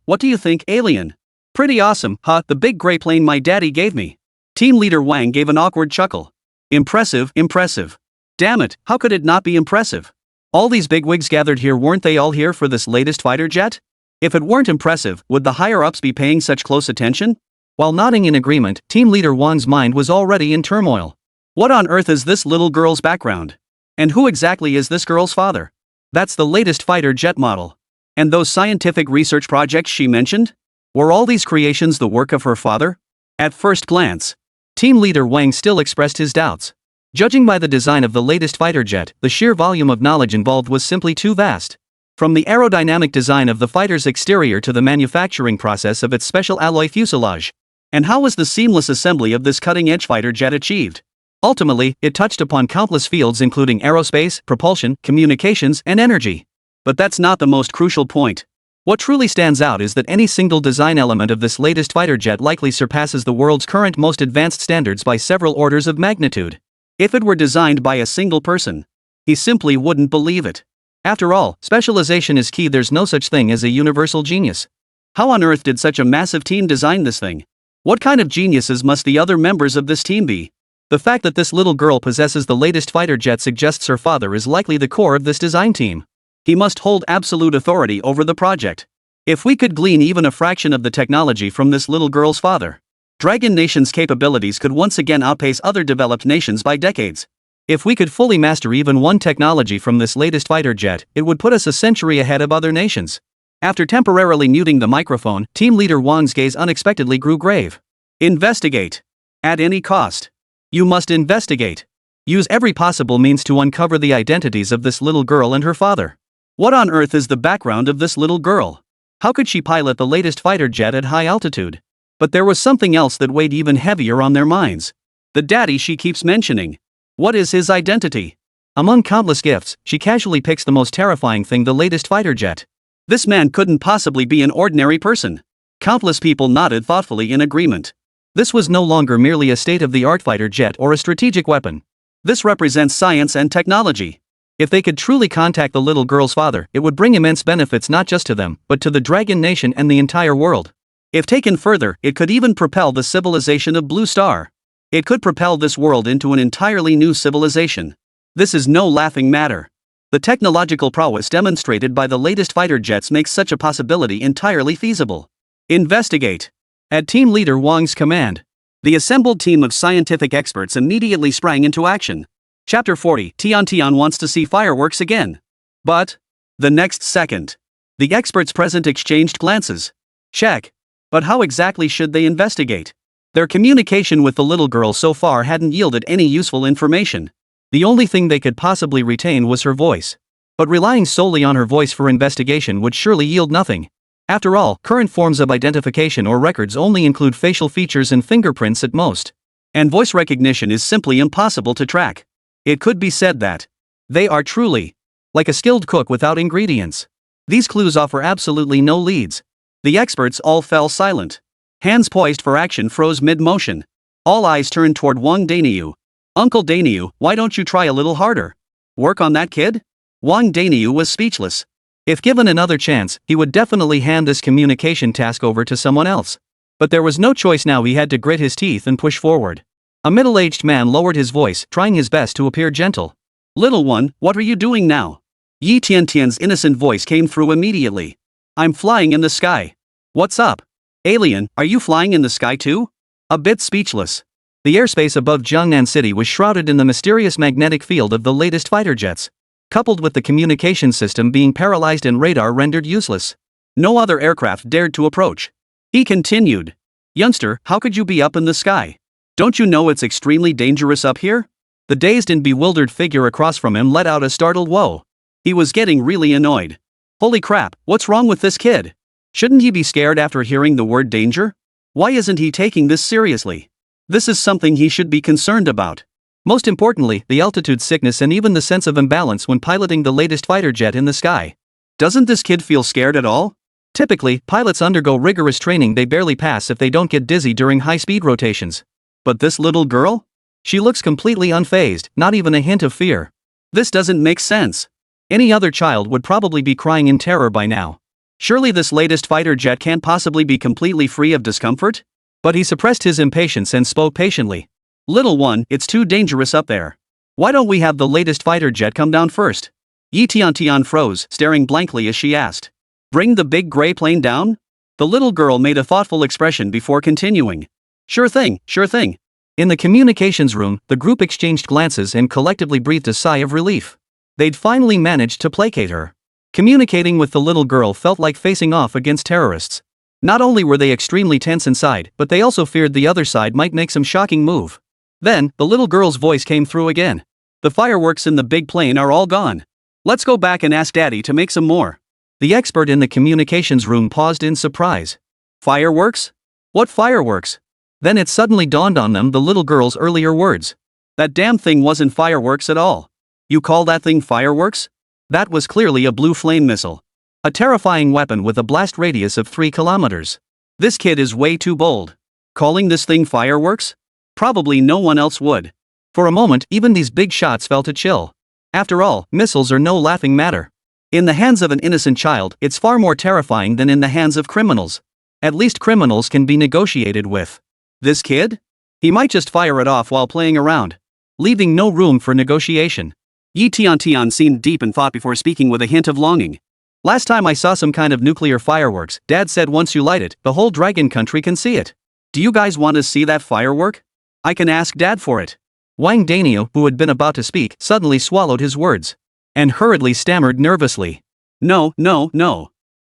What do you think, alien? pretty awesome, huh? The big gray plane my daddy gave me. Team leader Wang gave an awkward chuckle. Impressive, impressive. Damn it, how could it not be impressive? All these bigwigs gathered here, weren't they all here for this latest fighter jet? If it weren't impressive, would the higher-ups be paying such close attention? While nodding in agreement, team leader Wang's mind was already in turmoil. What on earth is this little girl's background? And who exactly is this girl's father? That's the latest fighter jet model. And those scientific research projects she mentioned? Were all these creations the work of her father? At first glance, team leader Wang still expressed his doubts. Judging by the design of the latest fighter jet, the sheer volume of knowledge involved was simply too vast. From the aerodynamic design of the fighter's exterior to the manufacturing process of its special alloy fuselage. And how was the seamless assembly of this cutting-edge fighter jet achieved? Ultimately, it touched upon countless fields including aerospace, propulsion, communications, and energy. But that's not the most crucial point. What truly stands out is that any single design element of this latest fighter jet likely surpasses the world's current most advanced standards by several orders of magnitude. If it were designed by a single person, he simply wouldn't believe it. After all, specialization is key. There's no such thing as a universal genius. How on earth did such a massive team design this thing? What kind of geniuses must the other members of this team be? The fact that this little girl possesses the latest fighter jet suggests her father is likely the core of this design team. He must hold absolute authority over the project. If we could glean even a fraction of the technology from this little girl's father, Dragon Nation's capabilities could once again outpace other developed nations by decades. If we could fully master even one technology from this latest fighter jet, it would put us a century ahead of other nations. After temporarily muting the microphone, team leader Wang's gaze unexpectedly grew grave. Investigate. At any cost. You must investigate. Use every possible means to uncover the identities of this little girl and her father. What on earth is the background of this little girl? How could she pilot the latest fighter jet at high altitude? But there was something else that weighed even heavier on their minds. The daddy she keeps mentioning. What is his identity? Among countless gifts, she casually picks the most terrifying thing: the latest fighter jet. This man couldn't possibly be an ordinary person. Countless people nodded thoughtfully in agreement. This was no longer merely a state-of-the-art fighter jet or a strategic weapon. This represents science and technology. If they could truly contact the little girl's father, it would bring immense benefits not just to them, but to the Dragon Nation and the entire world. If taken further, it could even propel the civilization of Blue Star. It could propel this world into an entirely new civilization. This is no laughing matter. The technological prowess demonstrated by the latest fighter jets makes such a possibility entirely feasible. Investigate. At team leader Wang's command, the assembled team of scientific experts immediately sprang into action. Chapter 40. Tian wants to see fireworks again. But the next second, the experts present exchanged glances. Check. But how exactly should they investigate? Their communication with the little girl so far hadn't yielded any useful information. The only thing they could possibly retain was her voice. But relying solely on her voice for investigation would surely yield nothing. After all, current forms of identification or records only include facial features and fingerprints at most. And voice recognition is simply impossible to track. It could be said that they are truly like a skilled cook without ingredients. These clues offer absolutely no leads. The experts all fell silent. Hands poised for action froze mid-motion. All eyes turned toward Wang Daniu. Uncle Daniu, why don't you try a little harder? Work on that kid? Wang Daniu was speechless. If given another chance, he would definitely hand this communication task over to someone else. But there was no choice now. He had to grit his teeth and push forward. A middle-aged man lowered his voice, trying his best to appear gentle. Little one, what are you doing now? Yi Tiantian's innocent voice came through immediately. I'm flying in the sky. What's up? Alien, are you flying in the sky too? A bit speechless. The airspace above Jiangnan City was shrouded in the mysterious magnetic field of the latest fighter jets, coupled with the communication system being paralyzed and radar rendered useless. No other aircraft dared to approach. He continued. Youngster, how could you be up in the sky? Don't you know it's extremely dangerous up here? The dazed and bewildered figure across from him let out a startled whoa. He was getting really annoyed. Holy crap, what's wrong with this kid? Shouldn't he be scared after hearing the word danger? Why isn't he taking this seriously? This is something he should be concerned about. Most importantly, the altitude sickness and even the sense of imbalance when piloting the latest fighter jet in the sky. Doesn't this kid feel scared at all? Typically, pilots undergo rigorous training. They barely pass if they don't get dizzy during high-speed rotations. But this little girl? She looks completely unfazed, not even a hint of fear. This doesn't make sense. Any other child would probably be crying in terror by now. Surely this latest fighter jet can't possibly be completely free of discomfort? But he suppressed his impatience and spoke patiently. Little one, it's too dangerous up there. Why don't we have the latest fighter jet come down first? Yi Tian froze, staring blankly as she asked. Bring the big gray plane down? The little girl made a thoughtful expression before continuing. Sure thing, sure thing. In the communications room, the group exchanged glances and collectively breathed a sigh of relief. They'd finally managed to placate her. Communicating with the little girl felt like facing off against terrorists. Not only were they extremely tense inside, but they also feared the other side might make some shocking move. Then, the little girl's voice came through again. The fireworks in the big plane are all gone. Let's go back and ask Daddy to make some more. The expert in the communications room paused in surprise. Fireworks? What fireworks? Then it suddenly dawned on them the little girl's earlier words. That damn thing wasn't fireworks at all. You call that thing fireworks? That was clearly a blue flame missile. A terrifying weapon with a blast radius of 3 kilometers. This kid is way too bold. Calling this thing fireworks? Probably no one else would. For a moment, even these big shots felt a chill. After all, missiles are no laughing matter. In the hands of an innocent child, it's far more terrifying than in the hands of criminals. At least criminals can be negotiated with. This kid? He might just fire it off while playing around, leaving no room for negotiation. Yi Tian seemed deep in thought before speaking with a hint of longing. Last time I saw some kind of nuclear fireworks, Dad said once you light it, the whole dragon country can see it. Do you guys want to see that firework? I can ask Dad for it. Wang Danio, who had been about to speak, suddenly swallowed his words. And hurriedly stammered nervously. No.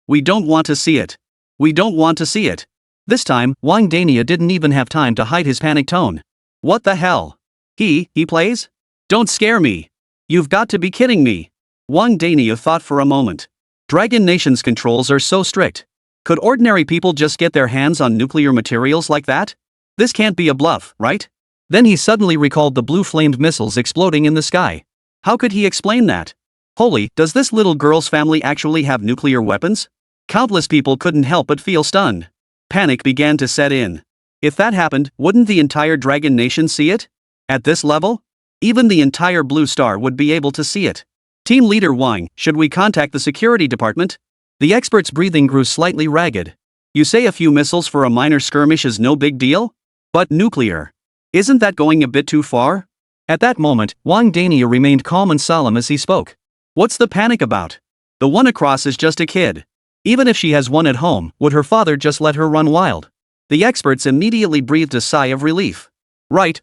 We don't want to see it. We don't want to see it. This time, Wang Dania didn't even have time to hide his panic tone. What the hell? He plays? Don't scare me. You've got to be kidding me. Wang Dania thought for a moment. Dragon Nation's controls are so strict. Could ordinary people just get their hands on nuclear materials like that? This can't be a bluff, right? Then he suddenly recalled the blue-flamed missiles exploding in the sky. How could he explain that? Holy, does this little girl's family actually have nuclear weapons? Countless people couldn't help but feel stunned. Panic began to set in. If that happened, wouldn't the entire Dragon Nation see it? At this level? Even the entire Blue Star would be able to see it. Team Leader Wang, should we contact the security department? The expert's breathing grew slightly ragged. You say a few missiles for a minor skirmish is no big deal? But nuclear. Isn't that going a bit too far? At that moment, Wang Dania remained calm and solemn as he spoke. What's the panic about? The one across is just a kid. Even if she has one at home, would her father just let her run wild? The experts immediately breathed a sigh of relief. Right.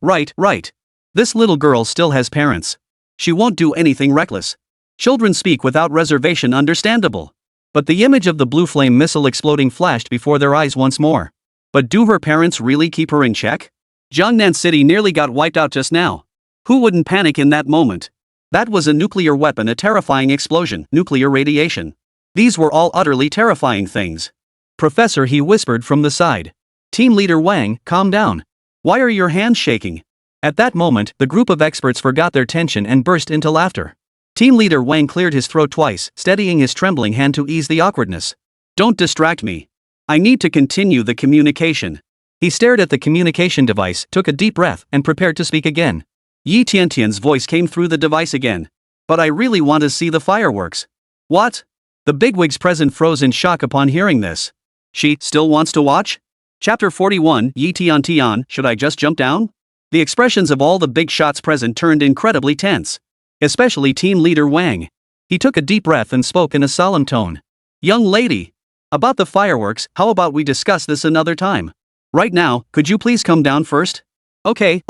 This little girl still has parents. She won't do anything reckless. Children speak without reservation, understandable. But the image of the blue flame missile exploding flashed before their eyes once more. But do her parents really keep her in check? Jiangnan City nearly got wiped out just now. Who wouldn't panic in that moment? That was a nuclear weapon, a terrifying explosion, nuclear radiation. These were all utterly terrifying things. Professor, he whispered from the side. Team Leader Wang, calm down. Why are your hands shaking? At that moment, the group of experts forgot their tension and burst into laughter. Team Leader Wang cleared his throat twice, steadying his trembling hand to ease the awkwardness. Don't distract me. I need to continue the communication. He stared at the communication device, took a deep breath, and prepared to speak again. Yi Tiantian's voice came through the device again. But I really want to see the fireworks. What? The bigwigs present froze in shock upon hearing this. She still wants to watch? Chapter 41, Yi Tian, should I just jump down? The expressions of all the big shots present turned incredibly tense. Especially Team Leader Wang. He took a deep breath and spoke in a solemn tone. Young lady. About the fireworks, how about we discuss this another time? Right now, could you please come down first? Okay.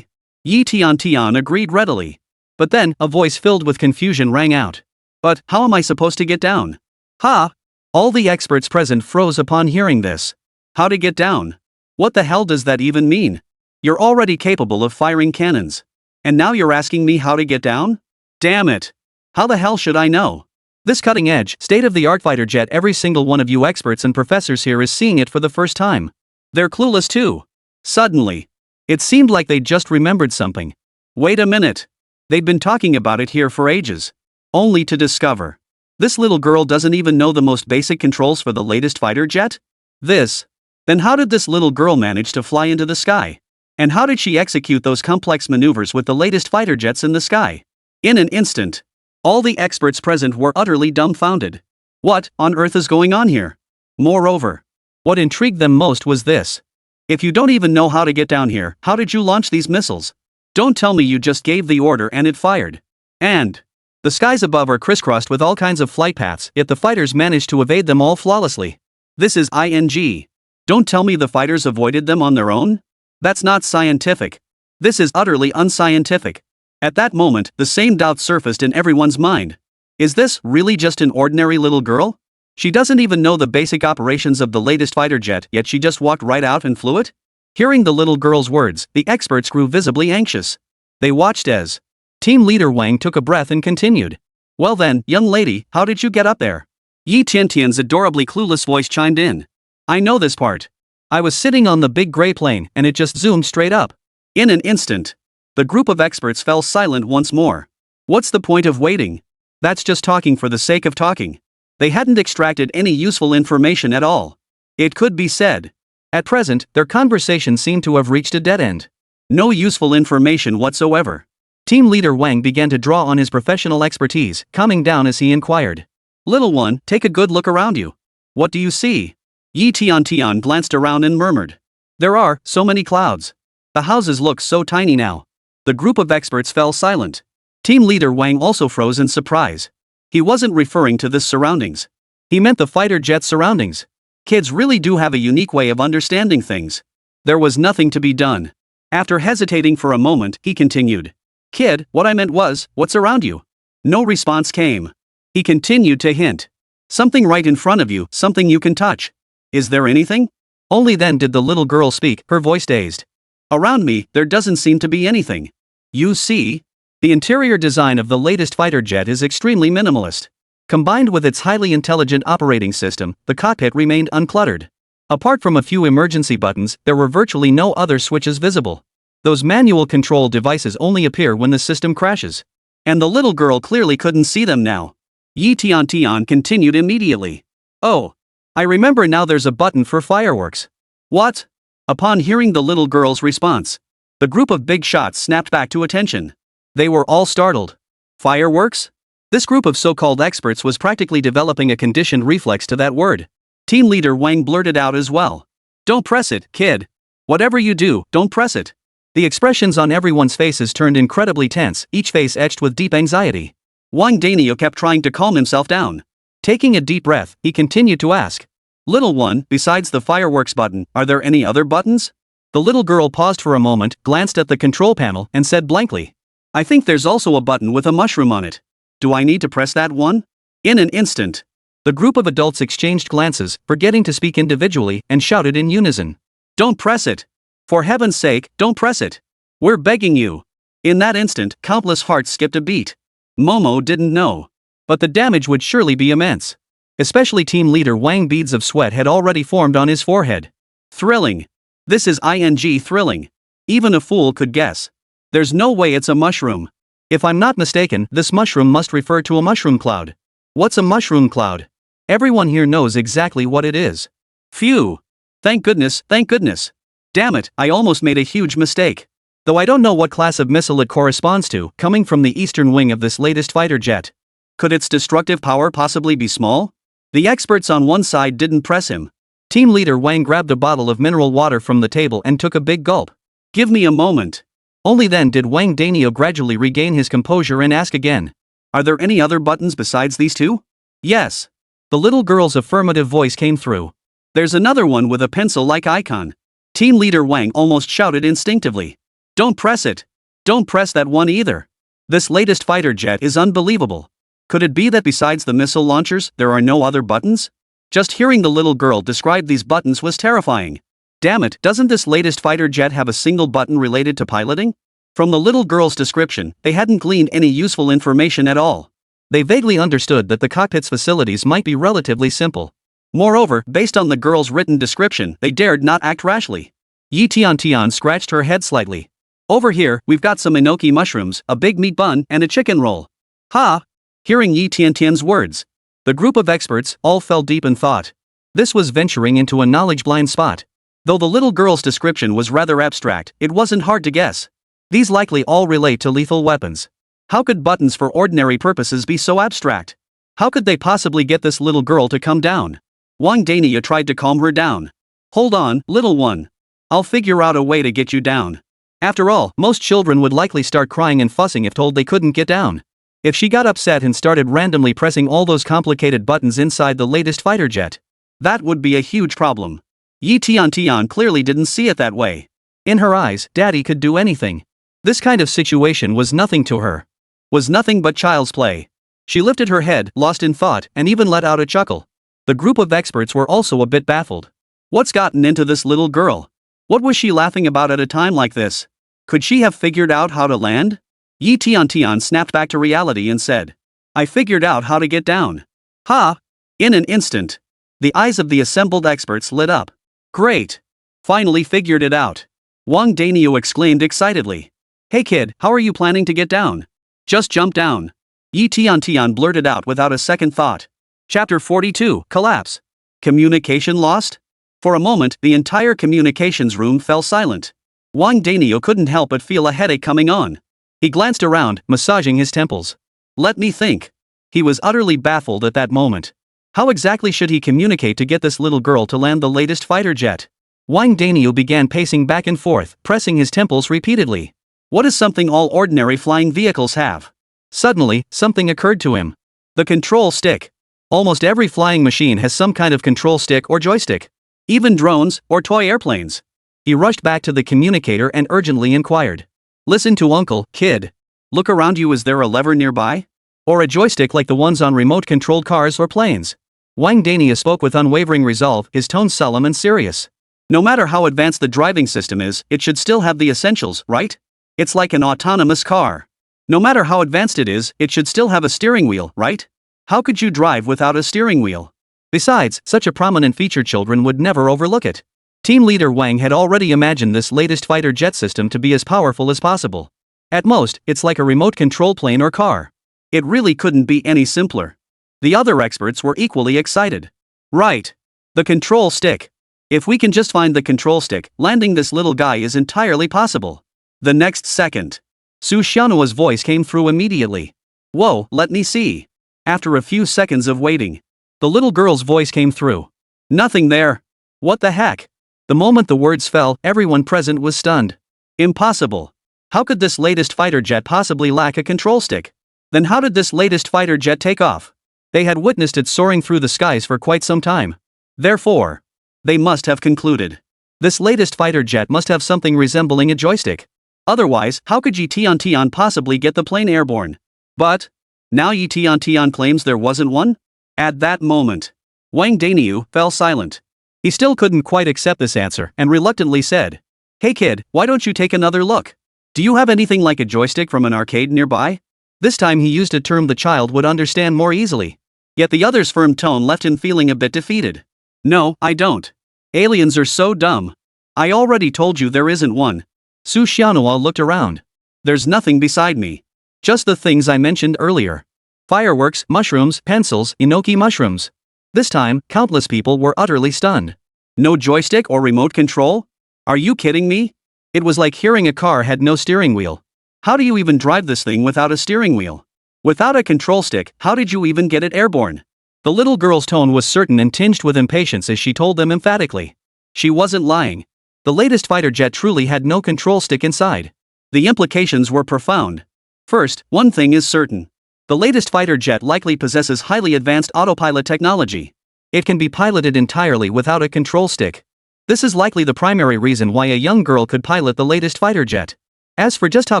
Yi Tian agreed readily. But then, a voice filled with confusion rang out. But, how am I supposed to get down? Ha! All the experts present froze upon hearing this. How to get down? What the hell does that even mean? You're already capable of firing cannons. And now you're asking me how to get down? Damn it! How the hell should I know? This cutting-edge, state-of-the-art fighter jet, every single one of you experts and professors here is seeing it for the first time. They're clueless too. Suddenly. It seemed like they'd just remembered something. Wait a minute. They'd been talking about it here for ages. Only to discover. This little girl doesn't even know the most basic controls for the latest fighter jet? Then how did this little girl manage to fly into the sky? And how did she execute those complex maneuvers with the latest fighter jets in the sky? In an instant, all the experts present were utterly dumbfounded. What on earth is going on here? Moreover, what intrigued them most was this. If you don't even know how to get down here, how did you launch these missiles? Don't tell me you just gave the order and it fired. And the skies above are crisscrossed with all kinds of flight paths, yet the fighters managed to evade them all flawlessly. This is ing. Don't tell me the fighters avoided them on their own? That's not scientific. This is utterly unscientific. At that moment, the same doubt surfaced in everyone's mind. Is this really just an ordinary little girl? She doesn't even know the basic operations of the latest fighter jet, yet she just walked right out and flew it? Hearing the little girl's words, the experts grew visibly anxious. They watched as Team Leader Wang took a breath and continued. Well then, young lady, how did you get up there? Yi Tiantian's adorably clueless voice chimed in. I know this part. I was sitting on the big gray plane and it just zoomed straight up. In an instant, the group of experts fell silent once more. What's the point of waiting? That's just talking for the sake of talking. They hadn't extracted any useful information at all. It could be said. At present, their conversation seemed to have reached a dead end. No useful information whatsoever. Team Leader Wang began to draw on his professional expertise, calming down as he inquired. Little one, take a good look around you. What do you see? Yi Tiantian glanced around and murmured. There are so many clouds. The houses look so tiny now. The group of experts fell silent. Team Leader Wang also froze in surprise. He wasn't referring to the surroundings. He meant the fighter jet's surroundings. Kids really do have a unique way of understanding things. There was nothing to be done. After hesitating for a moment, he continued. Kid, what I meant was, what's around you? No response came. He continued to hint. Something right in front of you, something you can touch. Is there anything? Only then did the little girl speak, her voice dazed. Around me, there doesn't seem to be anything. You see? The interior design of the latest fighter jet is extremely minimalist. Combined with its highly intelligent operating system, the cockpit remained uncluttered. Apart from a few emergency buttons, there were virtually no other switches visible. Those manual control devices only appear when the system crashes. And the little girl clearly couldn't see them now. Yi Tiantian continued immediately. Oh. I remember now, there's a button for fireworks. What? Upon hearing the little girl's response, the group of big shots snapped back to attention. They were all startled. Fireworks? This group of so-called experts was practically developing a conditioned reflex to that word. Team Leader Wang blurted out as well. Don't press it, kid. Whatever you do, don't press it. The expressions on everyone's faces turned incredibly tense, each face etched with deep anxiety. Wang Daniel kept trying to calm himself down. Taking a deep breath, he continued to ask. Little one, besides the fireworks button, are there any other buttons? The little girl paused for a moment, glanced at the control panel, and said blankly. I think there's also a button with a mushroom on it. Do I need to press that one? In an instant, the group of adults exchanged glances, forgetting to speak individually, and shouted in unison. Don't press it. For heaven's sake, don't press it. We're begging you. In that instant, countless hearts skipped a beat. Momo didn't know. But the damage would surely be immense. Especially Team Leader Wang. Beads of sweat had already formed on his forehead. Thrilling. This is ing thrilling. Even a fool could guess. There's no way it's a mushroom. If I'm not mistaken, this mushroom must refer to a mushroom cloud. What's a mushroom cloud? Everyone here knows exactly what it is. Phew. Thank goodness, thank goodness. Damn it, I almost made a huge mistake. Though I don't know what class of missile it corresponds to, coming from the eastern wing of this latest fighter jet. Could its destructive power possibly be small? The experts on one side didn't press him. Team Leader Wang grabbed a bottle of mineral water from the table and took a big gulp. Give me a moment. Only then did Wang Danio gradually regain his composure and ask again. Are there any other buttons besides these two? Yes. The little girl's affirmative voice came through. There's another one with a pencil-like icon. Team Leader Wang almost shouted instinctively. Don't press it. Don't press that one either. This latest fighter jet is unbelievable. Could it be that besides the missile launchers, there are no other buttons? Just hearing the little girl describe these buttons was terrifying. Damn it, doesn't this latest fighter jet have a single button related to piloting? From the little girl's description, they hadn't gleaned any useful information at all. They vaguely understood that the cockpit's facilities might be relatively simple. Moreover, based on the girl's written description, they dared not act rashly. Yi Tiantian scratched her head slightly. Over here, we've got some enoki mushrooms, a big meat bun, and a chicken roll. Ha! Hearing Yi Tiantian's words, the group of experts all fell deep in thought. This was venturing into a knowledge-blind spot. Though the little girl's description was rather abstract, it wasn't hard to guess. These likely all relate to lethal weapons. How could buttons for ordinary purposes be so abstract? How could they possibly get this little girl to come down? Wang Dania tried to calm her down. Hold on, little one. I'll figure out a way to get you down. After all, most children would likely start crying and fussing if told they couldn't get down. If she got upset and started randomly pressing all those complicated buttons inside the latest fighter jet, that would be a huge problem. Yi Tian clearly didn't see it that way. In her eyes, Daddy could do anything. This kind of situation was nothing to her. Was nothing but child's play. She lifted her head, lost in thought, and even let out a chuckle. The group of experts were also a bit baffled. What's gotten into this little girl? What was she laughing about at a time like this? Could she have figured out how to land? Yi Tian snapped back to reality and said, I figured out how to get down. Ha! In an instant. The eyes of the assembled experts lit up. Great! Finally figured it out. Wang Danio exclaimed excitedly. Hey kid, how are you planning to get down? Just jump down. Yi Tian blurted out without a second thought. Chapter 42, Collapse. Communication lost? For a moment, the entire communications room fell silent. Wang Danio couldn't help but feel a headache coming on. He glanced around, massaging his temples. Let me think. He was utterly baffled at that moment. How exactly should he communicate to get this little girl to land the latest fighter jet? Wang Danio began pacing back and forth, pressing his temples repeatedly. What is something all ordinary flying vehicles have? Suddenly, something occurred to him. The control stick. Almost every flying machine has some kind of control stick or joystick. Even drones, or toy airplanes. He rushed back to the communicator and urgently inquired. Listen to Uncle, kid. Look around you, is there a lever nearby? Or a joystick like the ones on remote-controlled cars or planes? Wang Dania spoke with unwavering resolve, his tone solemn and serious. No matter how advanced the driving system is, it should still have the essentials, right? It's like an autonomous car. No matter how advanced it is, it should still have a steering wheel, right? How could you drive without a steering wheel? Besides, such a prominent feature children would never overlook it. Team leader Wang had already imagined this latest fighter jet system to be as powerful as possible. At most, it's like a remote control plane or car. It really couldn't be any simpler. The other experts were equally excited. Right. The control stick. If we can just find the control stick, landing this little guy is entirely possible. The next second, Su Xiaonua's voice came through immediately. Whoa, let me see. After a few seconds of waiting, the little girl's voice came through. Nothing there. What the heck? The moment the words fell, everyone present was stunned. Impossible. How could this latest fighter jet possibly lack a control stick? Then how did this latest fighter jet take off? They had witnessed it soaring through the skies for quite some time. Therefore, they must have concluded. This latest fighter jet must have something resembling a joystick. Otherwise, how could Yi Tian possibly get the plane airborne? But, now Yi Tian claims there wasn't one? At that moment, Wang Daniu fell silent. He still couldn't quite accept this answer and reluctantly said, Hey kid, why don't you take another look? Do you have anything like a joystick from an arcade nearby? This time he used a term the child would understand more easily. Yet the other's firm tone left him feeling a bit defeated. No, I don't. Aliens are so dumb. I already told you there isn't one. Su Xiaonua looked around. There's nothing beside me. Just the things I mentioned earlier. Fireworks, mushrooms, pencils, enoki mushrooms. This time, countless people were utterly stunned. No joystick or remote control? Are you kidding me? It was like hearing a car had no steering wheel. How do you even drive this thing without a steering wheel? Without a control stick, how did you even get it airborne? The little girl's tone was certain and tinged with impatience as she told them emphatically. She wasn't lying. The latest fighter jet truly had no control stick inside. The implications were profound. First, one thing is certain. The latest fighter jet likely possesses highly advanced autopilot technology. It can be piloted entirely without a control stick. This is likely the primary reason why a young girl could pilot the latest fighter jet. As for just how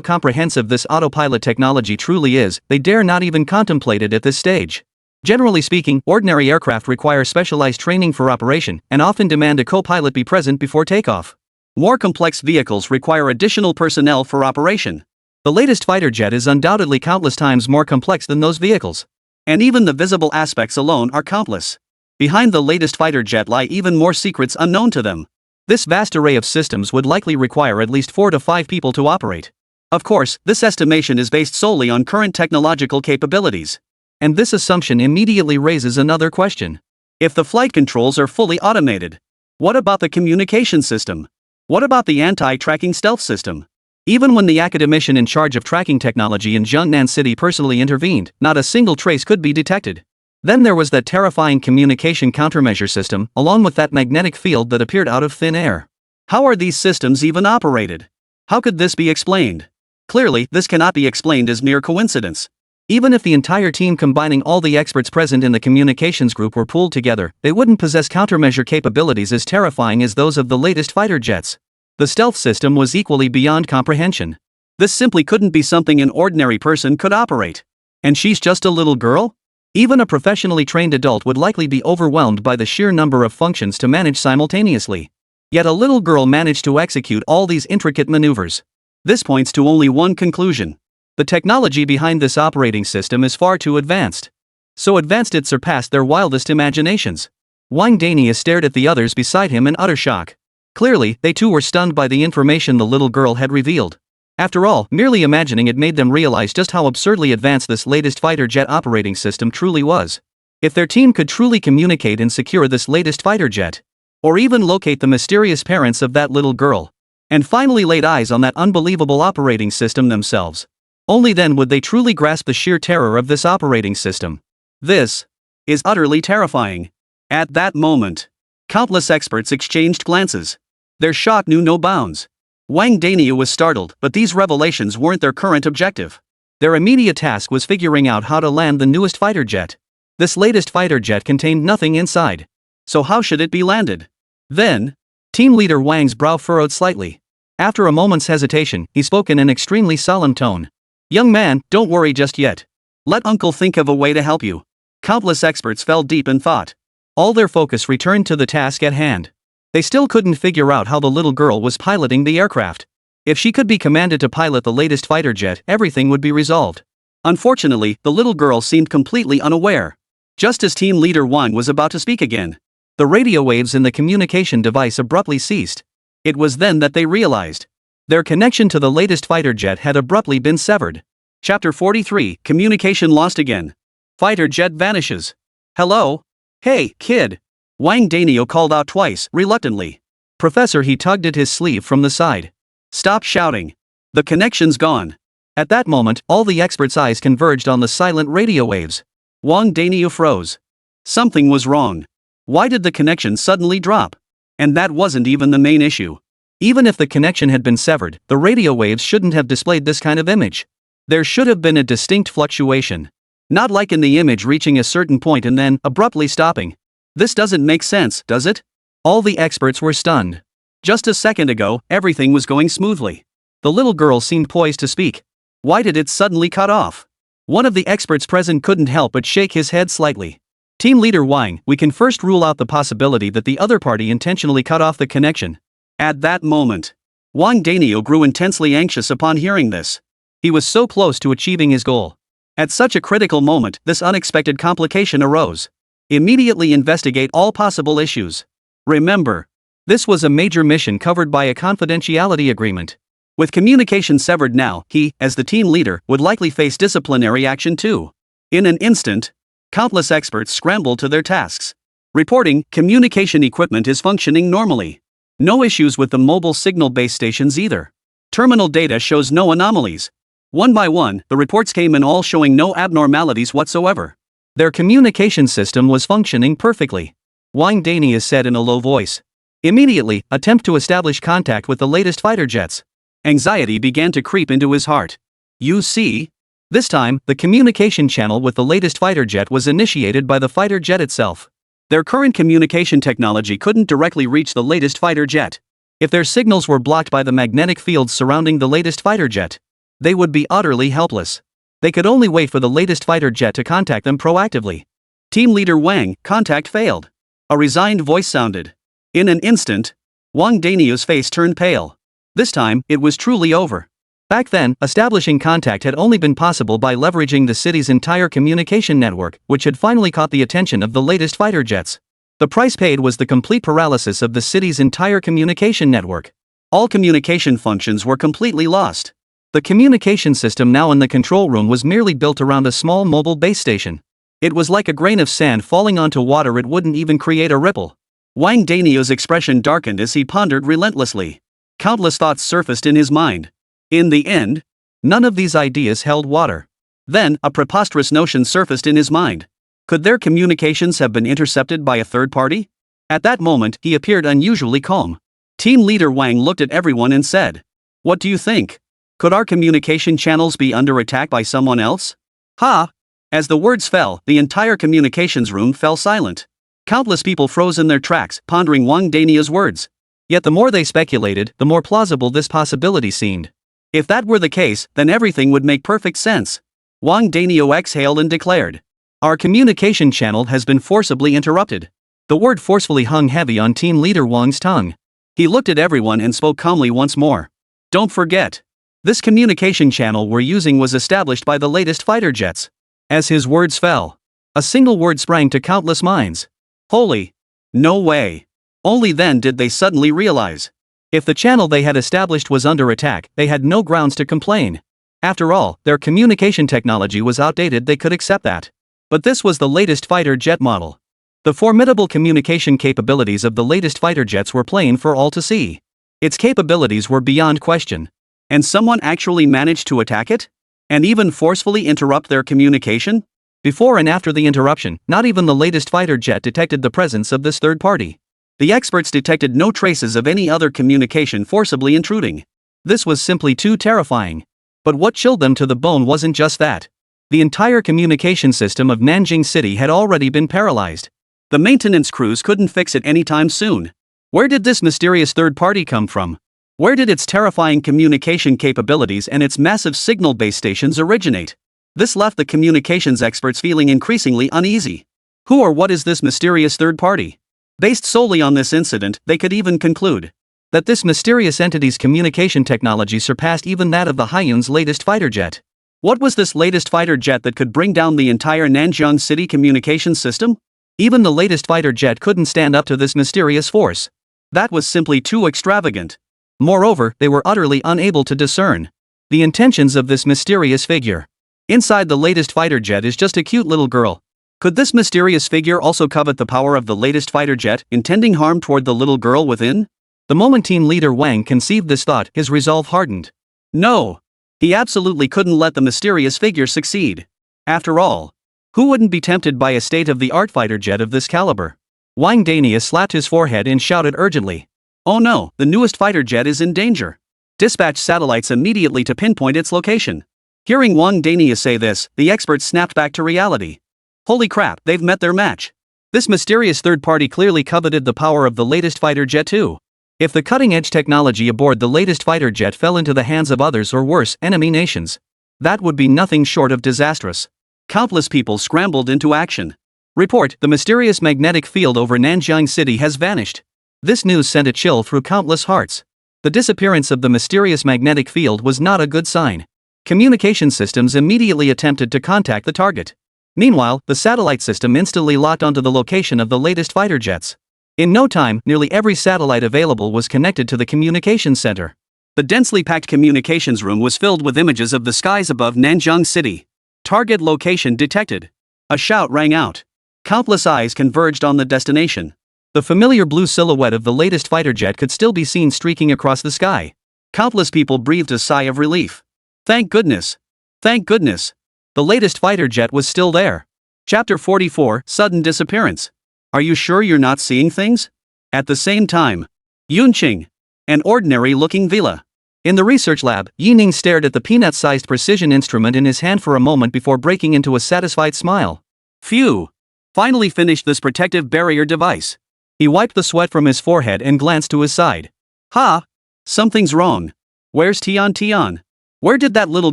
comprehensive this autopilot technology truly is, they dare not even contemplate it at this stage. Generally speaking, ordinary aircraft require specialized training for operation and often demand a co-pilot be present before takeoff. More complex vehicles require additional personnel for operation. The latest fighter jet is undoubtedly countless times more complex than those vehicles. And even the visible aspects alone are countless. Behind the latest fighter jet lie even more secrets unknown to them. This vast array of systems would likely require at least 4 to 5 people to operate. Of course, this estimation is based solely on current technological capabilities. And this assumption immediately raises another question. If the flight controls are fully automated, what about the communication system? What about the anti-tracking stealth system? Even when the academician in charge of tracking technology in Jiangnan City personally intervened, not a single trace could be detected. Then there was that terrifying communication countermeasure system, along with that magnetic field that appeared out of thin air. How are these systems even operated? How could this be explained? Clearly, this cannot be explained as mere coincidence. Even if the entire team combining all the experts present in the communications group were pooled together, they wouldn't possess countermeasure capabilities as terrifying as those of the latest fighter jets. The stealth system was equally beyond comprehension. This simply couldn't be something an ordinary person could operate. And she's just a little girl? Even a professionally trained adult would likely be overwhelmed by the sheer number of functions to manage simultaneously. Yet a little girl managed to execute all these intricate maneuvers. This points to only one conclusion. The technology behind this operating system is far too advanced. So advanced it surpassed their wildest imaginations. Wang Dania stared at the others beside him in utter shock. Clearly, they too were stunned by the information the little girl had revealed. After all, merely imagining it made them realize just how absurdly advanced this latest fighter jet operating system truly was. If their team could truly communicate and secure this latest fighter jet, or even locate the mysterious parents of that little girl, and finally laid eyes on that unbelievable operating system themselves, only then would they truly grasp the sheer terror of this operating system. This is utterly terrifying. At that moment, countless experts exchanged glances. Their shock knew no bounds. Wang Dania was startled, but these revelations weren't their current objective. Their immediate task was figuring out how to land the newest fighter jet. This latest fighter jet contained nothing inside. So how should it be landed? Then, team leader Wang's brow furrowed slightly. After a moment's hesitation, he spoke in an extremely solemn tone. "Young man, don't worry just yet. Let Uncle think of a way to help you." Countless experts fell deep in thought. All their focus returned to the task at hand. They still couldn't figure out how the little girl was piloting the aircraft. If she could be commanded to pilot the latest fighter jet, everything would be resolved. Unfortunately, the little girl seemed completely unaware. Just as team leader Wang was about to speak again, the radio waves in the communication device abruptly ceased. It was then that they realized their connection to the latest fighter jet had abruptly been severed. Chapter 43, Communication Lost Again. Fighter jet vanishes. "Hello? Hey, kid." Wang Dania called out twice, reluctantly. "Professor," he tugged at his sleeve from the side. "Stop shouting. The connection's gone." At that moment, all the experts' eyes converged on the silent radio waves. Wang Dania froze. Something was wrong. Why did the connection suddenly drop? And that wasn't even the main issue. Even if the connection had been severed, the radio waves shouldn't have displayed this kind of image. There should have been a distinct fluctuation. Not like in the image reaching a certain point and then abruptly stopping. This doesn't make sense, does it? All the experts were stunned. Just a second ago, everything was going smoothly. The little girl seemed poised to speak. Why did it suddenly cut off? One of the experts present couldn't help but shake his head slightly. "Team leader Wang, we can first rule out the possibility that the other party intentionally cut off the connection." At that moment, Wang Dania grew intensely anxious upon hearing this. He was so close to achieving his goal. At such a critical moment, this unexpected complication arose. Immediately investigate all possible issues. Remember, this was a major mission covered by a confidentiality agreement. With communication severed now, he, as the team leader, would likely face disciplinary action too. In an instant, countless experts scrambled to their tasks. Reporting, communication equipment is functioning normally. No issues with the mobile signal base stations either. Terminal data shows no anomalies. One by one, the reports came in, all showing no abnormalities whatsoever. Their communication system was functioning perfectly. Wang Dania said in a low voice. Immediately, attempt to establish contact with the latest fighter jets. Anxiety began to creep into his heart. You see? This time, the communication channel with the latest fighter jet was initiated by the fighter jet itself. Their current communication technology couldn't directly reach the latest fighter jet. If their signals were blocked by the magnetic fields surrounding the latest fighter jet, they would be utterly helpless. They could only wait for the latest fighter jet to contact them proactively. Team leader Wang, contact failed. A resigned voice sounded. In an instant, Wang Dania's face turned pale. This time, it was truly over. Back then, establishing contact had only been possible by leveraging the city's entire communication network, which had finally caught the attention of the latest fighter jets. The price paid was the complete paralysis of the city's entire communication network. All communication functions were completely lost. The communication system now in the control room was merely built around a small mobile base station. It was like a grain of sand falling onto water, it wouldn't even create a ripple. Wang Dania's expression darkened as he pondered relentlessly. Countless thoughts surfaced in his mind. In the end, none of these ideas held water. Then, a preposterous notion surfaced in his mind. Could their communications have been intercepted by a third party? At that moment, he appeared unusually calm. Team leader Wang looked at everyone and said, "What do you think? Could our communication channels be under attack by someone else?" Ha! As the words fell, the entire communications room fell silent. Countless people froze in their tracks, pondering Wang Dania's words. Yet the more they speculated, the more plausible this possibility seemed. If that were the case, then everything would make perfect sense. Wang Danio exhaled and declared, "Our communication channel has been forcibly interrupted." The word forcefully hung heavy on team leader Wang's tongue. He looked at everyone and spoke calmly once more. "Don't forget. This communication channel we're using was established by the latest fighter jets." As his words fell, a single word sprang to countless minds. Holy! No way! Only then did they suddenly realize. If the channel they had established was under attack, they had no grounds to complain. After all, their communication technology was outdated, they could accept that. But this was the latest fighter jet model. The formidable communication capabilities of the latest fighter jets were plain for all to see. Its capabilities were beyond question. And someone actually managed to attack it? And even forcefully interrupt their communication? Before and after the interruption, not even the latest fighter jet detected the presence of this third party. The experts detected no traces of any other communication forcibly intruding. This was simply too terrifying. But what chilled them to the bone wasn't just that. The entire communication system of Nanjing City had already been paralyzed. The maintenance crews couldn't fix it anytime soon. Where did this mysterious third party come from? Where did its terrifying communication capabilities and its massive signal base stations originate? This left the communications experts feeling increasingly uneasy. Who or what is this mysterious third party? Based solely on this incident, they could even conclude that this mysterious entity's communication technology surpassed even that of the Haiyun's latest fighter jet. What was this latest fighter jet that could bring down the entire Nanjing City communications system? Even the latest fighter jet couldn't stand up to this mysterious force. That was simply too extravagant. Moreover, they were utterly unable to discern the intentions of this mysterious figure. Inside the latest fighter jet is just a cute little girl. Could this mysterious figure also covet the power of the latest fighter jet, intending harm toward the little girl within? The moment team leader Wang conceived this thought, his resolve hardened. No! He absolutely couldn't let the mysterious figure succeed. After all, who wouldn't be tempted by a state-of-the-art fighter jet of this caliber? Wang Dania slapped his forehead and shouted urgently, "Oh no, the newest fighter jet is in danger. Dispatch satellites immediately to pinpoint its location." Hearing Wang Dania say this, the experts snapped back to reality. Holy crap, they've met their match. This mysterious third party clearly coveted the power of the latest fighter jet too. If the cutting-edge technology aboard the latest fighter jet fell into the hands of others or worse, enemy nations, that would be nothing short of disastrous. Countless people scrambled into action. Report, the mysterious magnetic field over Nanjing City has vanished. This news sent a chill through countless hearts. The disappearance of the mysterious magnetic field was not a good sign. Communication systems immediately attempted to contact the target. Meanwhile, the satellite system instantly locked onto the location of the latest fighter jets. In no time, nearly every satellite available was connected to the communications center. The densely packed communications room was filled with images of the skies above Nanjing City. Target location detected. A shout rang out. Countless eyes converged on the destination. The familiar blue silhouette of the latest fighter jet could still be seen streaking across the sky. Countless people breathed a sigh of relief. Thank goodness. Thank goodness. The latest fighter jet was still there. Chapter 44, Sudden Disappearance. Are you sure you're not seeing things? At the same time, Yunqing, an ordinary-looking villa. In the research lab, Yining stared at the peanut-sized precision instrument in his hand for a moment before breaking into a satisfied smile. Phew! Finally finished this protective barrier device. He wiped the sweat from his forehead and glanced to his side. Ha! Something's wrong. Where's Tian Tian? Where did that little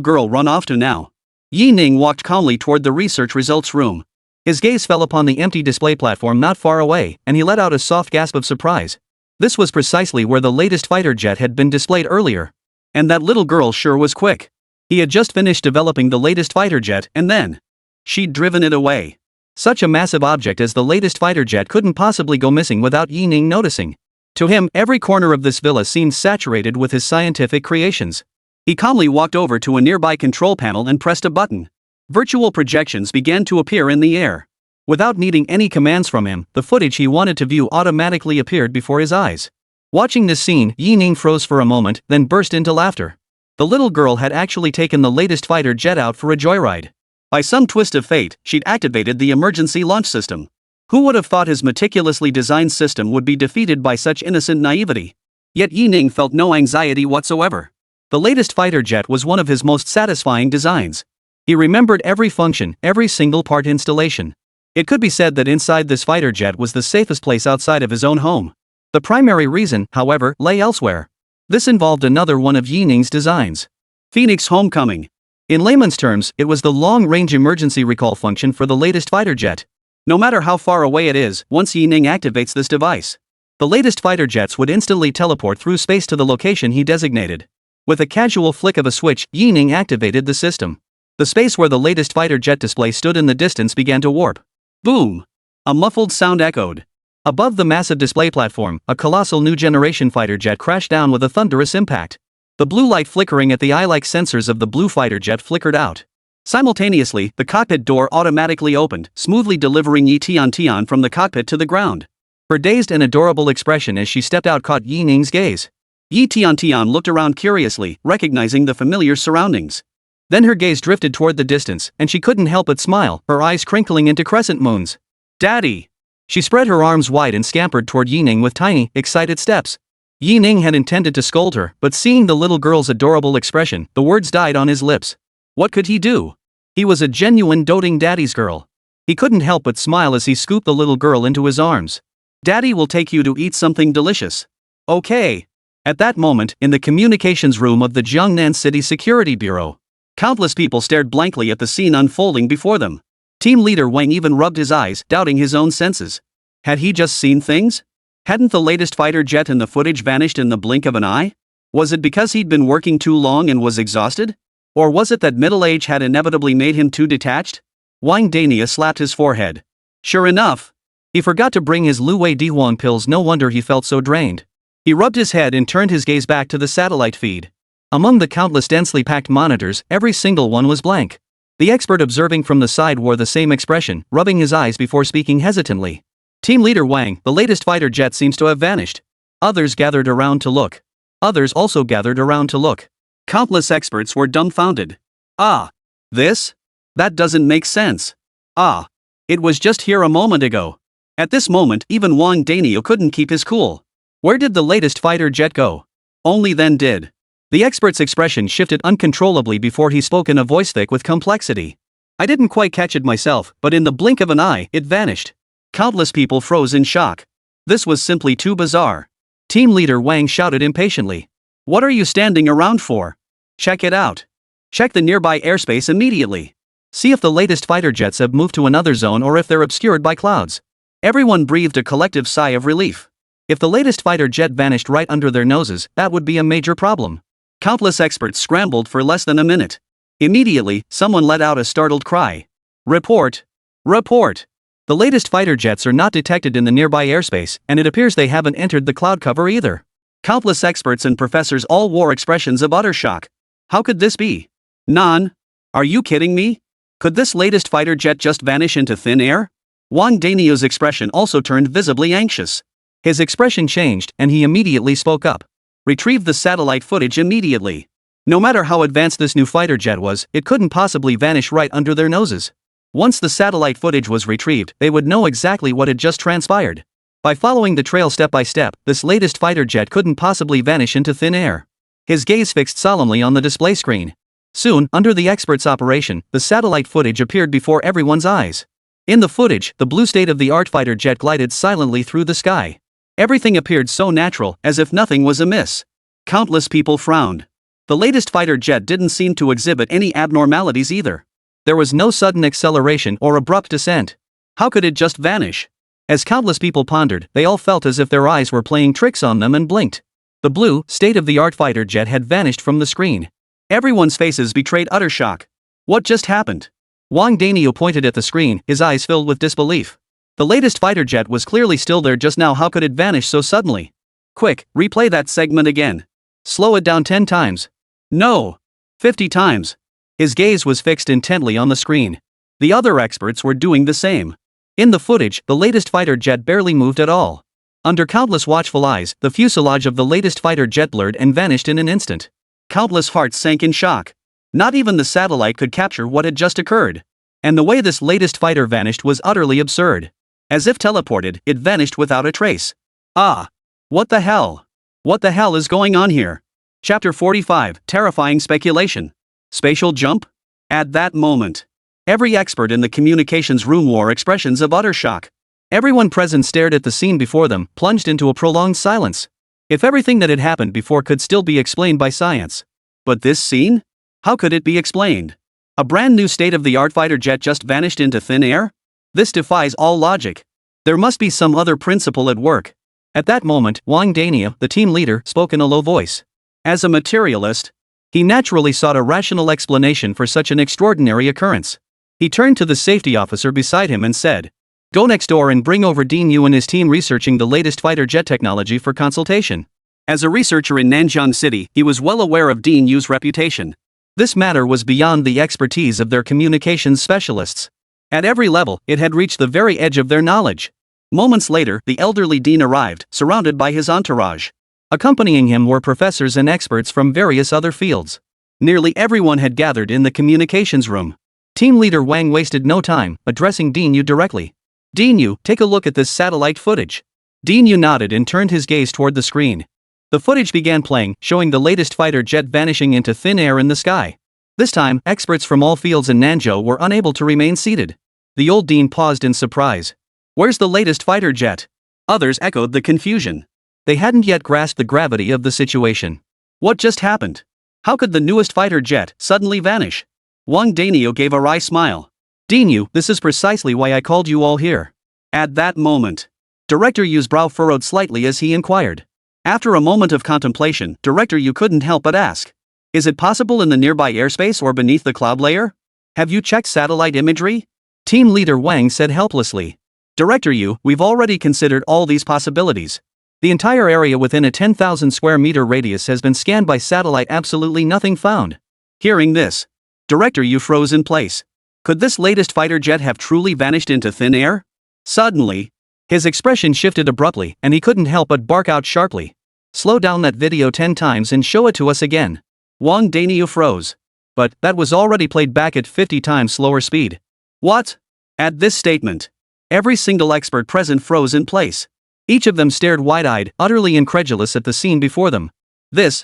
girl run off to now? Yining walked calmly toward the research results room. His gaze fell upon the empty display platform not far away, and he let out a soft gasp of surprise. This was precisely where the latest fighter jet had been displayed earlier. And that little girl sure was quick. He had just finished developing the latest fighter jet, and then she'd driven it away. Such a massive object as the latest fighter jet couldn't possibly go missing without Yining noticing. To him, every corner of this villa seemed saturated with his scientific creations. He calmly walked over to a nearby control panel and pressed a button. Virtual projections began to appear in the air. Without needing any commands from him, the footage he wanted to view automatically appeared before his eyes. Watching this scene, Yining froze for a moment, then burst into laughter. The little girl had actually taken the latest fighter jet out for a joyride. By some twist of fate, she'd activated the emergency launch system. Who would have thought his meticulously designed system would be defeated by such innocent naivety? Yet Yining felt no anxiety whatsoever. The latest fighter jet was one of his most satisfying designs. He remembered every function, every single part installation. It could be said that inside this fighter jet was the safest place outside of his own home. The primary reason, however, lay elsewhere. This involved another one of Yining's designs. Phoenix Homecoming. In layman's terms, it was the long-range emergency recall function for the latest fighter jet. No matter how far away it is, once Yining activates this device, the latest fighter jets would instantly teleport through space to the location he designated. With a casual flick of a switch, Yining activated the system. The space where the latest fighter jet display stood in the distance began to warp. Boom! A muffled sound echoed. Above the massive display platform, a colossal new generation fighter jet crashed down with a thunderous impact. The blue light flickering at the eye-like sensors of the blue fighter jet flickered out. Simultaneously, the cockpit door automatically opened, smoothly delivering Yi Tian from the cockpit to the ground. Her dazed and adorable expression as she stepped out caught Yining's gaze. Yi Tian looked around curiously, recognizing the familiar surroundings. Then her gaze drifted toward the distance, and she couldn't help but smile, her eyes crinkling into crescent moons. "Daddy!" She spread her arms wide and scampered toward Yining with tiny, excited steps. Yining had intended to scold her, but seeing the little girl's adorable expression, the words died on his lips. What could he do? He was a genuine doting daddy's girl. He couldn't help but smile as he scooped the little girl into his arms. "Daddy will take you to eat something delicious." "Okay." At that moment, in the communications room of the Jiangnan City Security Bureau, countless people stared blankly at the scene unfolding before them. Team leader Wang even rubbed his eyes, doubting his own senses. Had he just seen things? Hadn't the latest fighter jet in the footage vanished in the blink of an eye? Was it because he'd been working too long and was exhausted? Or was it that middle age had inevitably made him too detached? Wang Dania slapped his forehead. Sure enough. He forgot to bring his Lu Wei Dihuang pills, no wonder he felt so drained. He rubbed his head and turned his gaze back to the satellite feed. Among the countless densely packed monitors, every single one was blank. The expert observing from the side wore the same expression, rubbing his eyes before speaking hesitantly. Team leader Wang, the latest fighter jet seems to have vanished. Others gathered around to look. Others also gathered around to look. Countless experts were dumbfounded. Ah. This? That doesn't make sense. Ah. It was just here a moment ago. At this moment, even Wang Daniel couldn't keep his cool. Where did the latest fighter jet go? Only then did. The expert's expression shifted uncontrollably before he spoke in a voice thick with complexity. I didn't quite catch it myself, but in the blink of an eye, it vanished. Countless people froze in shock. This was simply too bizarre. Team leader Wang shouted impatiently. What are you standing around for? Check it out. Check the nearby airspace immediately. See if the latest fighter jets have moved to another zone or if they're obscured by clouds. Everyone breathed a collective sigh of relief. If the latest fighter jet vanished right under their noses, that would be a major problem. Countless experts scrambled for less than a minute. Immediately, someone let out a startled cry. Report! Report! The latest fighter jets are not detected in the nearby airspace, and it appears they haven't entered the cloud cover either. Countless experts and professors all wore expressions of utter shock. How could this be? Nan? Are you kidding me? Could this latest fighter jet just vanish into thin air? Wang Daniel's expression also turned visibly anxious. His expression changed, and he immediately spoke up. Retrieve the satellite footage immediately. No matter how advanced this new fighter jet was, it couldn't possibly vanish right under their noses. Once the satellite footage was retrieved, they would know exactly what had just transpired. By following the trail step by step, this latest fighter jet couldn't possibly vanish into thin air. His gaze fixed solemnly on the display screen. Soon, under the expert's operation, the satellite footage appeared before everyone's eyes. In the footage, the blue state-of-the-art fighter jet glided silently through the sky. Everything appeared so natural, as if nothing was amiss. Countless people frowned. The latest fighter jet didn't seem to exhibit any abnormalities either. There was no sudden acceleration or abrupt descent. How could it just vanish? As countless people pondered, they all felt as if their eyes were playing tricks on them and blinked. The blue, state-of-the-art fighter jet had vanished from the screen. Everyone's faces betrayed utter shock. What just happened? Wang Daniel pointed at the screen, his eyes filled with disbelief. The latest fighter jet was clearly still there just now. How could it vanish so suddenly? Quick, replay that segment again. Slow it down 10 times. No. 50 times. His gaze was fixed intently on the screen. The other experts were doing the same. In the footage, the latest fighter jet barely moved at all. Under countless watchful eyes, the fuselage of the latest fighter jet blurred and vanished in an instant. Countless hearts sank in shock. Not even the satellite could capture what had just occurred. And the way this latest fighter vanished was utterly absurd. As if teleported, it vanished without a trace. Ah! What the hell? What the hell is going on here? Chapter 45, Terrifying Speculation. Spatial jump? At that moment, every expert in the communications room wore expressions of utter shock. Everyone present stared at the scene before them, plunged into a prolonged silence. If everything that had happened before could still be explained by science. But this scene? How could it be explained? A brand new state-of-the-art fighter jet just vanished into thin air? This defies all logic. There must be some other principle at work. At that moment, Wang Daniel, the team leader, spoke in a low voice. As a materialist, he naturally sought a rational explanation for such an extraordinary occurrence. He turned to the safety officer beside him and said, "Go next door and bring over Dean Yu and his team researching the latest fighter jet technology for consultation." As a researcher in Nanjing City, he was well aware of Dean Yu's reputation. This matter was beyond the expertise of their communications specialists. At every level, it had reached the very edge of their knowledge. Moments later, the elderly Dean arrived, surrounded by his entourage. Accompanying him were professors and experts from various other fields. Nearly everyone had gathered in the communications room. Team leader Wang wasted no time, addressing Dean Yu directly. "Dean Yu, take a look at this satellite footage." Dean Yu nodded and turned his gaze toward the screen. The footage began playing, showing the latest fighter jet vanishing into thin air in the sky. This time, experts from all fields in Nanzhou were unable to remain seated. The old dean paused in surprise. "Where's the latest fighter jet?" Others echoed the confusion. They hadn't yet grasped the gravity of the situation. What just happened? How could the newest fighter jet suddenly vanish? Wang Daniel gave a wry smile. "Dean Yu, this is precisely why I called you all here." At that moment, Director Yu's brow furrowed slightly as he inquired. After a moment of contemplation, Director Yu couldn't help but ask, "Is it possible in the nearby airspace or beneath the cloud layer? Have you checked satellite imagery?" Team leader Wang said helplessly. "Director Yu, we've already considered all these possibilities. The entire area within a 10,000 square meter radius has been scanned by satellite, absolutely nothing found." Hearing this, Director Yu froze in place. Could this latest fighter jet have truly vanished into thin air? Suddenly, his expression shifted abruptly, and he couldn't help but bark out sharply. "Slow down that video 10 times and show it to us again." Wang Daniel froze. But that was already played back at 50 times slower speed. What? At this statement, every single expert present froze in place. Each of them stared wide-eyed, utterly incredulous at the scene before them.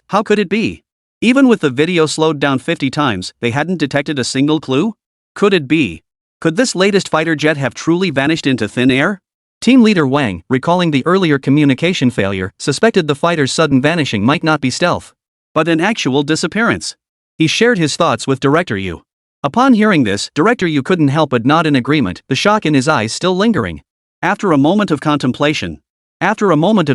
How could it be? Even with the video slowed down 50 times, they hadn't detected a single clue? Could it be? Could this latest fighter jet have truly vanished into thin air? Team leader Wang, recalling the earlier communication failure, suspected the fighter's sudden vanishing might not be stealth, but an actual disappearance. He shared his thoughts with Director Yu. Upon hearing this, Director Yu couldn't help but nod in agreement, the shock in his eyes still lingering. After a moment of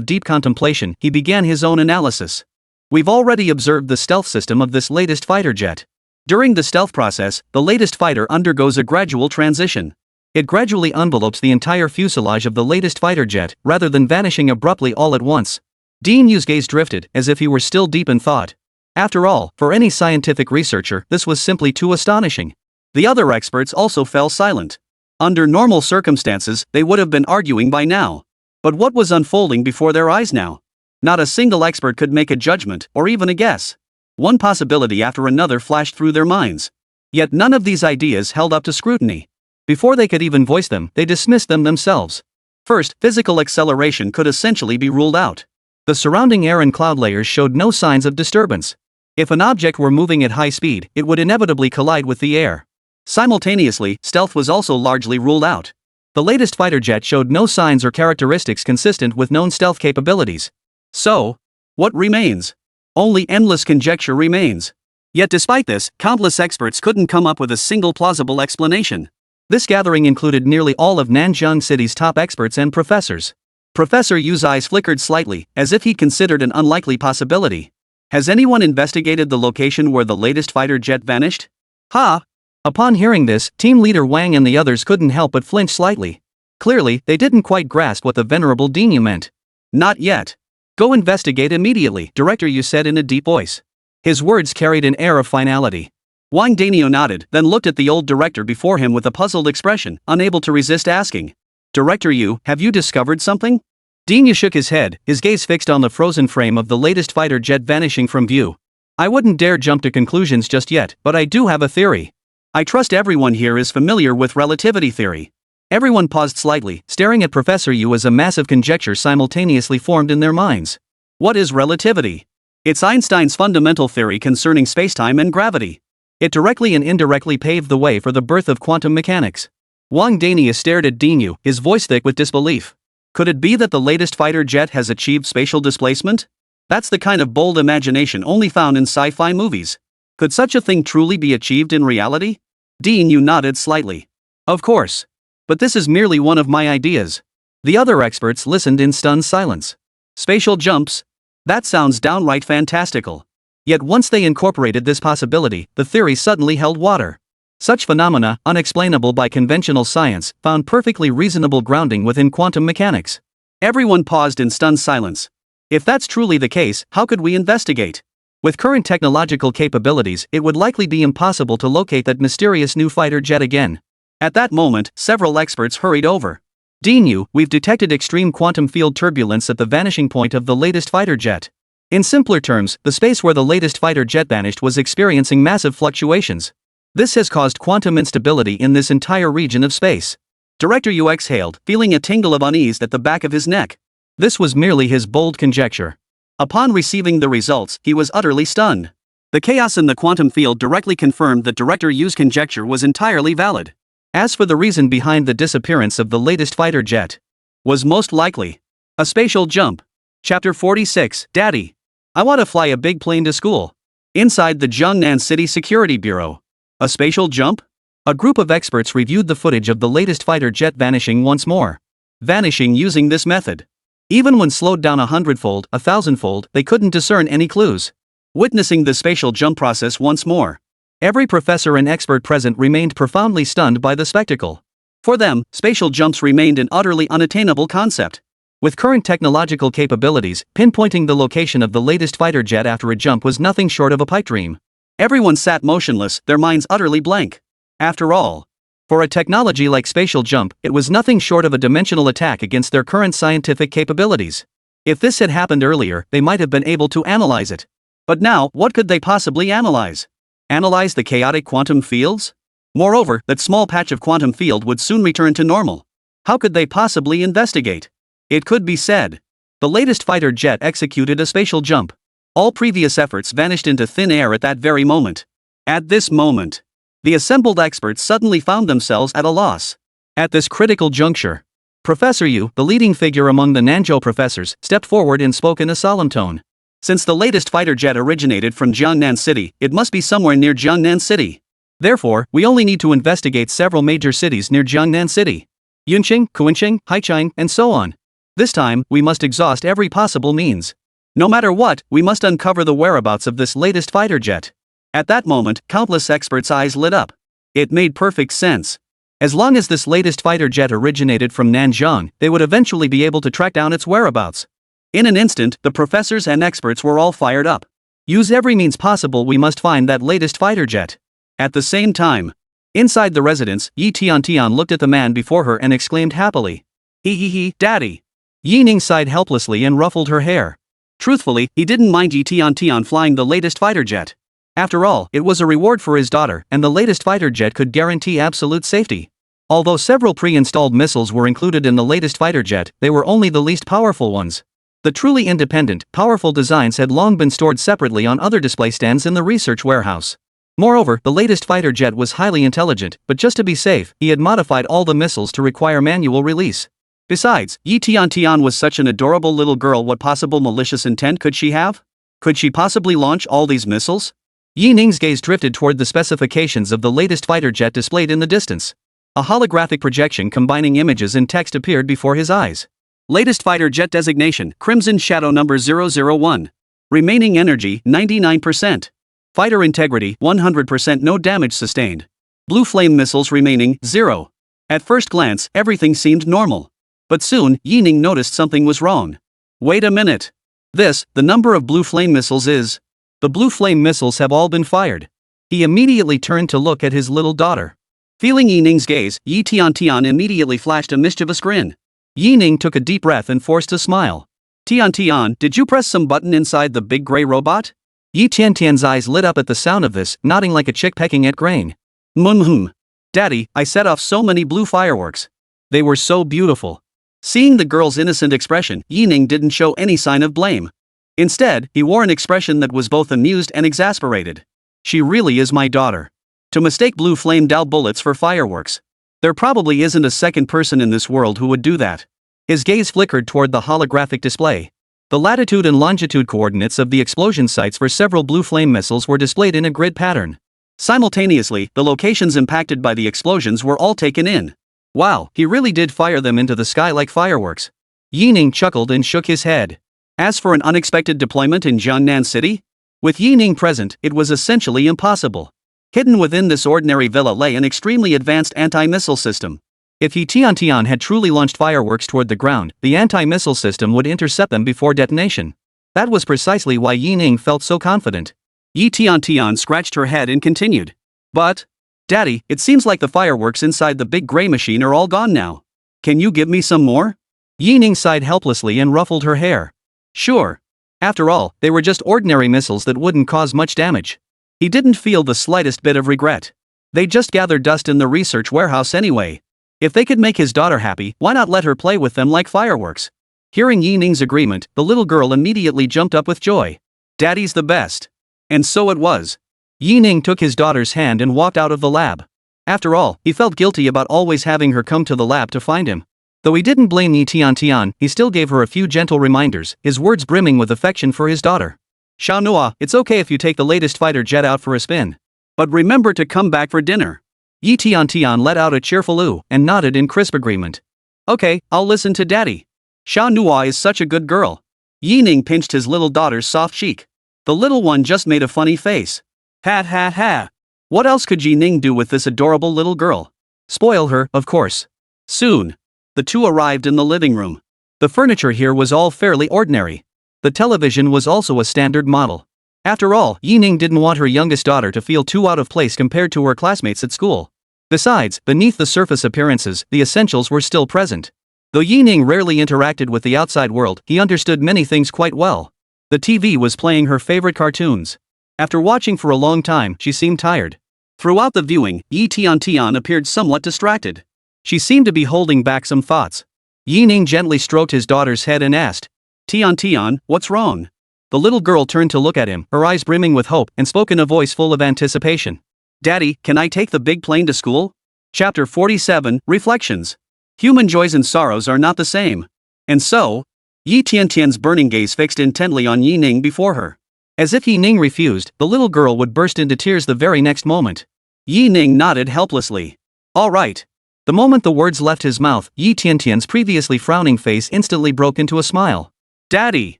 deep contemplation, he began his own analysis. We've already observed the stealth system of this latest fighter jet. During the stealth process, the latest fighter undergoes a gradual transition. It gradually envelopes the entire fuselage of the latest fighter jet, rather than vanishing abruptly all at once. Dean Yu's gaze drifted, as if he were still deep in thought. After all, for any scientific researcher, this was simply too astonishing. The other experts also fell silent. Under normal circumstances, they would have been arguing by now. But what was unfolding before their eyes now? Not a single expert could make a judgment, or even a guess. One possibility after another flashed through their minds. Yet none of these ideas held up to scrutiny. Before they could even voice them, they dismissed them themselves. First, physical acceleration could essentially be ruled out. The surrounding air and cloud layers showed no signs of disturbance. If an object were moving at high speed, it would inevitably collide with the air. Simultaneously, stealth was also largely ruled out. The latest fighter jet showed no signs or characteristics consistent with known stealth capabilities. So, what remains? Only endless conjecture remains. Yet despite this, countless experts couldn't come up with a single plausible explanation. This gathering included nearly all of Nanjing City's top experts and professors. Professor Yu's eyes flickered slightly, as if he considered an unlikely possibility. Has anyone investigated the location where the latest fighter jet vanished? Ha! Upon hearing this, team leader Wang and the others couldn't help but flinch slightly. Clearly, they didn't quite grasp what the venerable Dean Yu meant. Not yet. Go investigate immediately, Director Yu said in a deep voice. His words carried an air of finality. Wang Daniel nodded, then looked at the old director before him with a puzzled expression, unable to resist asking. Director Yu, have you discovered something? Dean Yu shook his head, his gaze fixed on the frozen frame of the latest fighter jet vanishing from view. I wouldn't dare jump to conclusions just yet, but I do have a theory. I trust everyone here is familiar with relativity theory. Everyone paused slightly, staring at Professor Yu as a massive conjecture simultaneously formed in their minds. What is relativity? It's Einstein's fundamental theory concerning spacetime and gravity. It directly and indirectly paved the way for the birth of quantum mechanics. Wang Danius stared at Dean Yu, his voice thick with disbelief. Could it be that the latest fighter jet has achieved spatial displacement? That's the kind of bold imagination only found in sci-fi movies. Could such a thing truly be achieved in reality? Dean Yu nodded slightly. Of course. But this is merely one of my ideas. The other experts listened in stunned silence. Spatial jumps? That sounds downright fantastical. Yet once they incorporated this possibility, the theory suddenly held water. Such phenomena, unexplainable by conventional science, found perfectly reasonable grounding within quantum mechanics. Everyone paused in stunned silence. If that's truly the case, how could we investigate? With current technological capabilities, it would likely be impossible to locate that mysterious new fighter jet again. At that moment, several experts hurried over. Dean Yu, we've detected extreme quantum field turbulence at the vanishing point of the latest fighter jet. In simpler terms, the space where the latest fighter jet vanished was experiencing massive fluctuations. This has caused quantum instability in this entire region of space. Director Yu exhaled, feeling a tingle of unease at the back of his neck. This was merely his bold conjecture. Upon receiving the results, he was utterly stunned. The chaos in the quantum field directly confirmed that Director Yu's conjecture was entirely valid. As for the reason behind the disappearance of the latest fighter jet, was most likely a spatial jump. Chapter 46, Daddy. I want to fly a big plane to school. Inside the Jiangnan City Security Bureau. A spatial jump? A group of experts reviewed the footage of the latest fighter jet vanishing once more. Vanishing using this method. Even when slowed down 100-fold, 1,000-fold, they couldn't discern any clues. Witnessing the spatial jump process once more, every professor and expert present remained profoundly stunned by the spectacle. For them, spatial jumps remained an utterly unattainable concept. With current technological capabilities, pinpointing the location of the latest fighter jet after a jump was nothing short of a pipe dream. Everyone sat motionless, their minds utterly blank. After all, for a technology like spatial jump, it was nothing short of a dimensional attack against their current scientific capabilities. If this had happened earlier, they might have been able to analyze it. But now, what could they possibly analyze? Analyze the chaotic quantum fields? Moreover, that small patch of quantum field would soon return to normal. How could they possibly investigate? It could be said. The latest fighter jet executed a spatial jump. All previous efforts vanished into thin air at that very moment. At this moment, the assembled experts suddenly found themselves at a loss. At this critical juncture, Professor Yu, the leading figure among the Nanzhou professors, stepped forward and spoke in a solemn tone. Since the latest fighter jet originated from Jiangnan City, it must be somewhere near Jiangnan City. Therefore, we only need to investigate several major cities near Jiangnan City. Yunqing, Kuanqing, Haichang, and so on. This time, we must exhaust every possible means. No matter what, we must uncover the whereabouts of this latest fighter jet. At that moment, countless experts' eyes lit up. It made perfect sense. As long as this latest fighter jet originated from Nanjing, they would eventually be able to track down its whereabouts. In an instant, the professors and experts were all fired up. Use every means possible, we must find that latest fighter jet. At the same time, inside the residence, Yi Tian looked at the man before her and exclaimed happily. He, Daddy. Yi Ning sighed helplessly and ruffled her hair. Truthfully, he didn't mind Yi Tian flying the latest fighter jet. After all, it was a reward for his daughter, and the latest fighter jet could guarantee absolute safety. Although several pre-installed missiles were included in the latest fighter jet, they were only the least powerful ones. The truly independent, powerful designs had long been stored separately on other display stands in the research warehouse. Moreover, the latest fighter jet was highly intelligent, but just to be safe, he had modified all the missiles to require manual release. Besides, Yi Tian was such an adorable little girl. What possible malicious intent could she have? Could she possibly launch all these missiles? Yi Ning's gaze drifted toward the specifications of the latest fighter jet displayed in the distance. A holographic projection combining images and text appeared before his eyes. Latest fighter jet designation, Crimson Shadow number 001. Remaining energy, 99%. Fighter integrity, 100%, no damage sustained. Blue flame missiles remaining, 0. At first glance, everything seemed normal. But soon, Yi Ning noticed something was wrong. Wait a minute. The number of blue flame missiles is... The blue flame missiles have all been fired. He immediately turned to look at his little daughter. Feeling Yi Ning's gaze, Yi Tian immediately flashed a mischievous grin. Yi Ning took a deep breath and forced a smile. Tian, did you press some button inside the big gray robot? Yi Tian's eyes lit up at the sound of this, nodding like a chick pecking at grain. Daddy, I set off so many blue fireworks. They were so beautiful. Seeing the girl's innocent expression, Yining didn't show any sign of blame. Instead, he wore an expression that was both amused and exasperated. She really is my daughter. To mistake blue flame doll bullets for fireworks. There probably isn't a second person in this world who would do that. His gaze flickered toward the holographic display. The latitude and longitude coordinates of the explosion sites for several blue flame missiles were displayed in a grid pattern. Simultaneously, the locations impacted by the explosions were all taken in. Wow, he really did fire them into the sky like fireworks. Yining chuckled and shook his head. As for an unexpected deployment in Jiangnan City? With Yining present, it was essentially impossible. Hidden within this ordinary villa lay an extremely advanced anti-missile system. If He Tiantian had truly launched fireworks toward the ground, the anti-missile system would intercept them before detonation. That was precisely why Yining felt so confident. Yi Tiantian scratched her head and continued. But, Daddy, it seems like the fireworks inside the big gray machine are all gone now. Can you give me some more? Yining sighed helplessly and ruffled her hair. Sure. After all, they were just ordinary missiles that wouldn't cause much damage. He didn't feel the slightest bit of regret. They just gathered dust in the research warehouse anyway. If they could make his daughter happy, why not let her play with them like fireworks? Hearing Yining's agreement, the little girl immediately jumped up with joy. Daddy's the best. And so it was. Yining took his daughter's hand and walked out of the lab. After all, he felt guilty about always having her come to the lab to find him. Though he didn't blame Yi Tiantian, he still gave her a few gentle reminders, his words brimming with affection for his daughter. Xiaonghua, it's okay if you take the latest fighter jet out for a spin. But remember to come back for dinner. Yi Tiantian let out a cheerful ooh and nodded in crisp agreement. Okay, I'll listen to Daddy. Xiaonghua is such a good girl. Yining pinched his little daughter's soft cheek. The little one just made a funny face. Ha. What else could Yining do with this adorable little girl? Spoil her, of course. Soon, the two arrived in the living room. The furniture here was all fairly ordinary. The television was also a standard model. After all, Yining didn't want her youngest daughter to feel too out of place compared to her classmates at school. Besides, beneath the surface appearances, the essentials were still present. Though Yining rarely interacted with the outside world, he understood many things quite well. The TV was playing her favorite cartoons. After watching for a long time, she seemed tired. Throughout the viewing, Yi Tiantian appeared somewhat distracted. She seemed to be holding back some thoughts. Yining gently stroked his daughter's head and asked, Tiantian, what's wrong? The little girl turned to look at him, her eyes brimming with hope, and spoke in a voice full of anticipation. Daddy, can I take the big plane to school? Chapter 47, Reflections. Human joys and sorrows are not the same. And so, Yi Tiantian's burning gaze fixed intently on Yining before her. As if Yining refused, the little girl would burst into tears the very next moment. Yining nodded helplessly. All right. The moment the words left his mouth, Yi Tiantian's previously frowning face instantly broke into a smile. Daddy!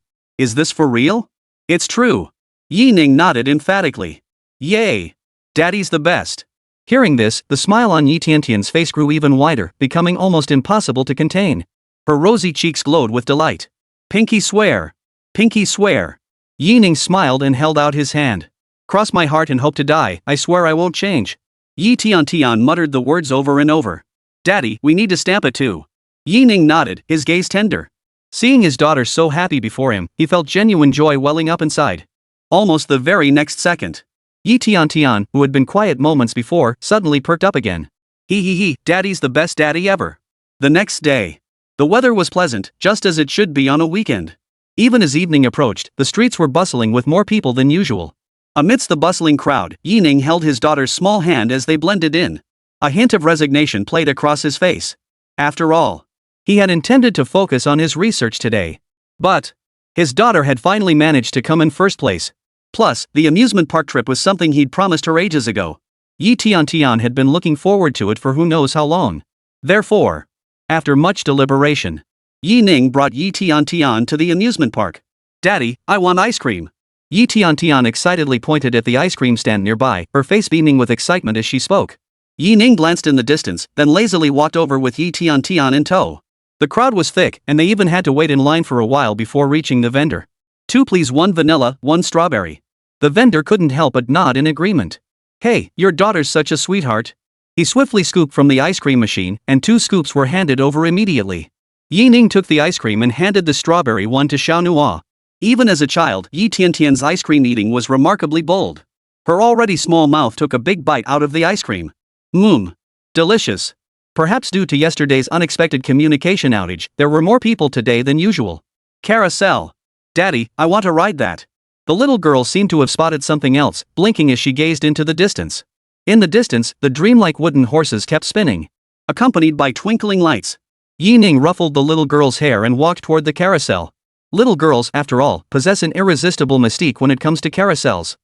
Is this for real? It's true. Yining nodded emphatically. Yay! Daddy's the best. Hearing this, the smile on Yi Tiantian's face grew even wider, becoming almost impossible to contain. Her rosy cheeks glowed with delight. Pinky swear. Pinky swear. Yining smiled and held out his hand. Cross my heart and hope to die, I swear I won't change. Yi Tiantian muttered the words over and over. Daddy, we need to stamp it too. Yining nodded, his gaze tender. Seeing his daughter so happy before him, he felt genuine joy welling up inside. Almost the very next second, Yi Tiantian, who had been quiet moments before, suddenly perked up again. He, Daddy's the best daddy ever. The next day, the weather was pleasant, just as it should be on a weekend. Even as evening approached, the streets were bustling with more people than usual. Amidst the bustling crowd, Yining held his daughter's small hand as they blended in. A hint of resignation played across his face. After all, he had intended to focus on his research today. But his daughter had finally managed to come in first place. Plus, the amusement park trip was something he'd promised her ages ago. Yi Tiantian had been looking forward to it for who knows how long. Therefore, after much deliberation, Yining brought Yi Tiantian to the amusement park. Daddy, I want ice cream. Yi Tiantian excitedly pointed at the ice cream stand nearby, her face beaming with excitement as she spoke. Yining glanced in the distance, then lazily walked over with Yi Tiantian in tow. The crowd was thick, and they even had to wait in line for a while before reaching the vendor. 2 please, 1 vanilla, 1 strawberry. The vendor couldn't help but nod in agreement. Hey, your daughter's such a sweetheart. He swiftly scooped from the ice cream machine, and 2 scoops were handed over immediately. Yining took the ice cream and handed the strawberry one to Xiaonghua. Even as a child, Yi Tiantian's ice cream eating was remarkably bold. Her already small mouth took a big bite out of the ice cream. Delicious. Perhaps due to yesterday's unexpected communication outage, there were more people today than usual. Carousel. Daddy, I want to ride that. The little girl seemed to have spotted something else, blinking as she gazed into the distance. In the distance, the dreamlike wooden horses kept spinning, accompanied by twinkling lights. Yi Ning ruffled the little girl's hair and walked toward the carousel. Little girls, after all, possess an irresistible mystique when it comes to carousels.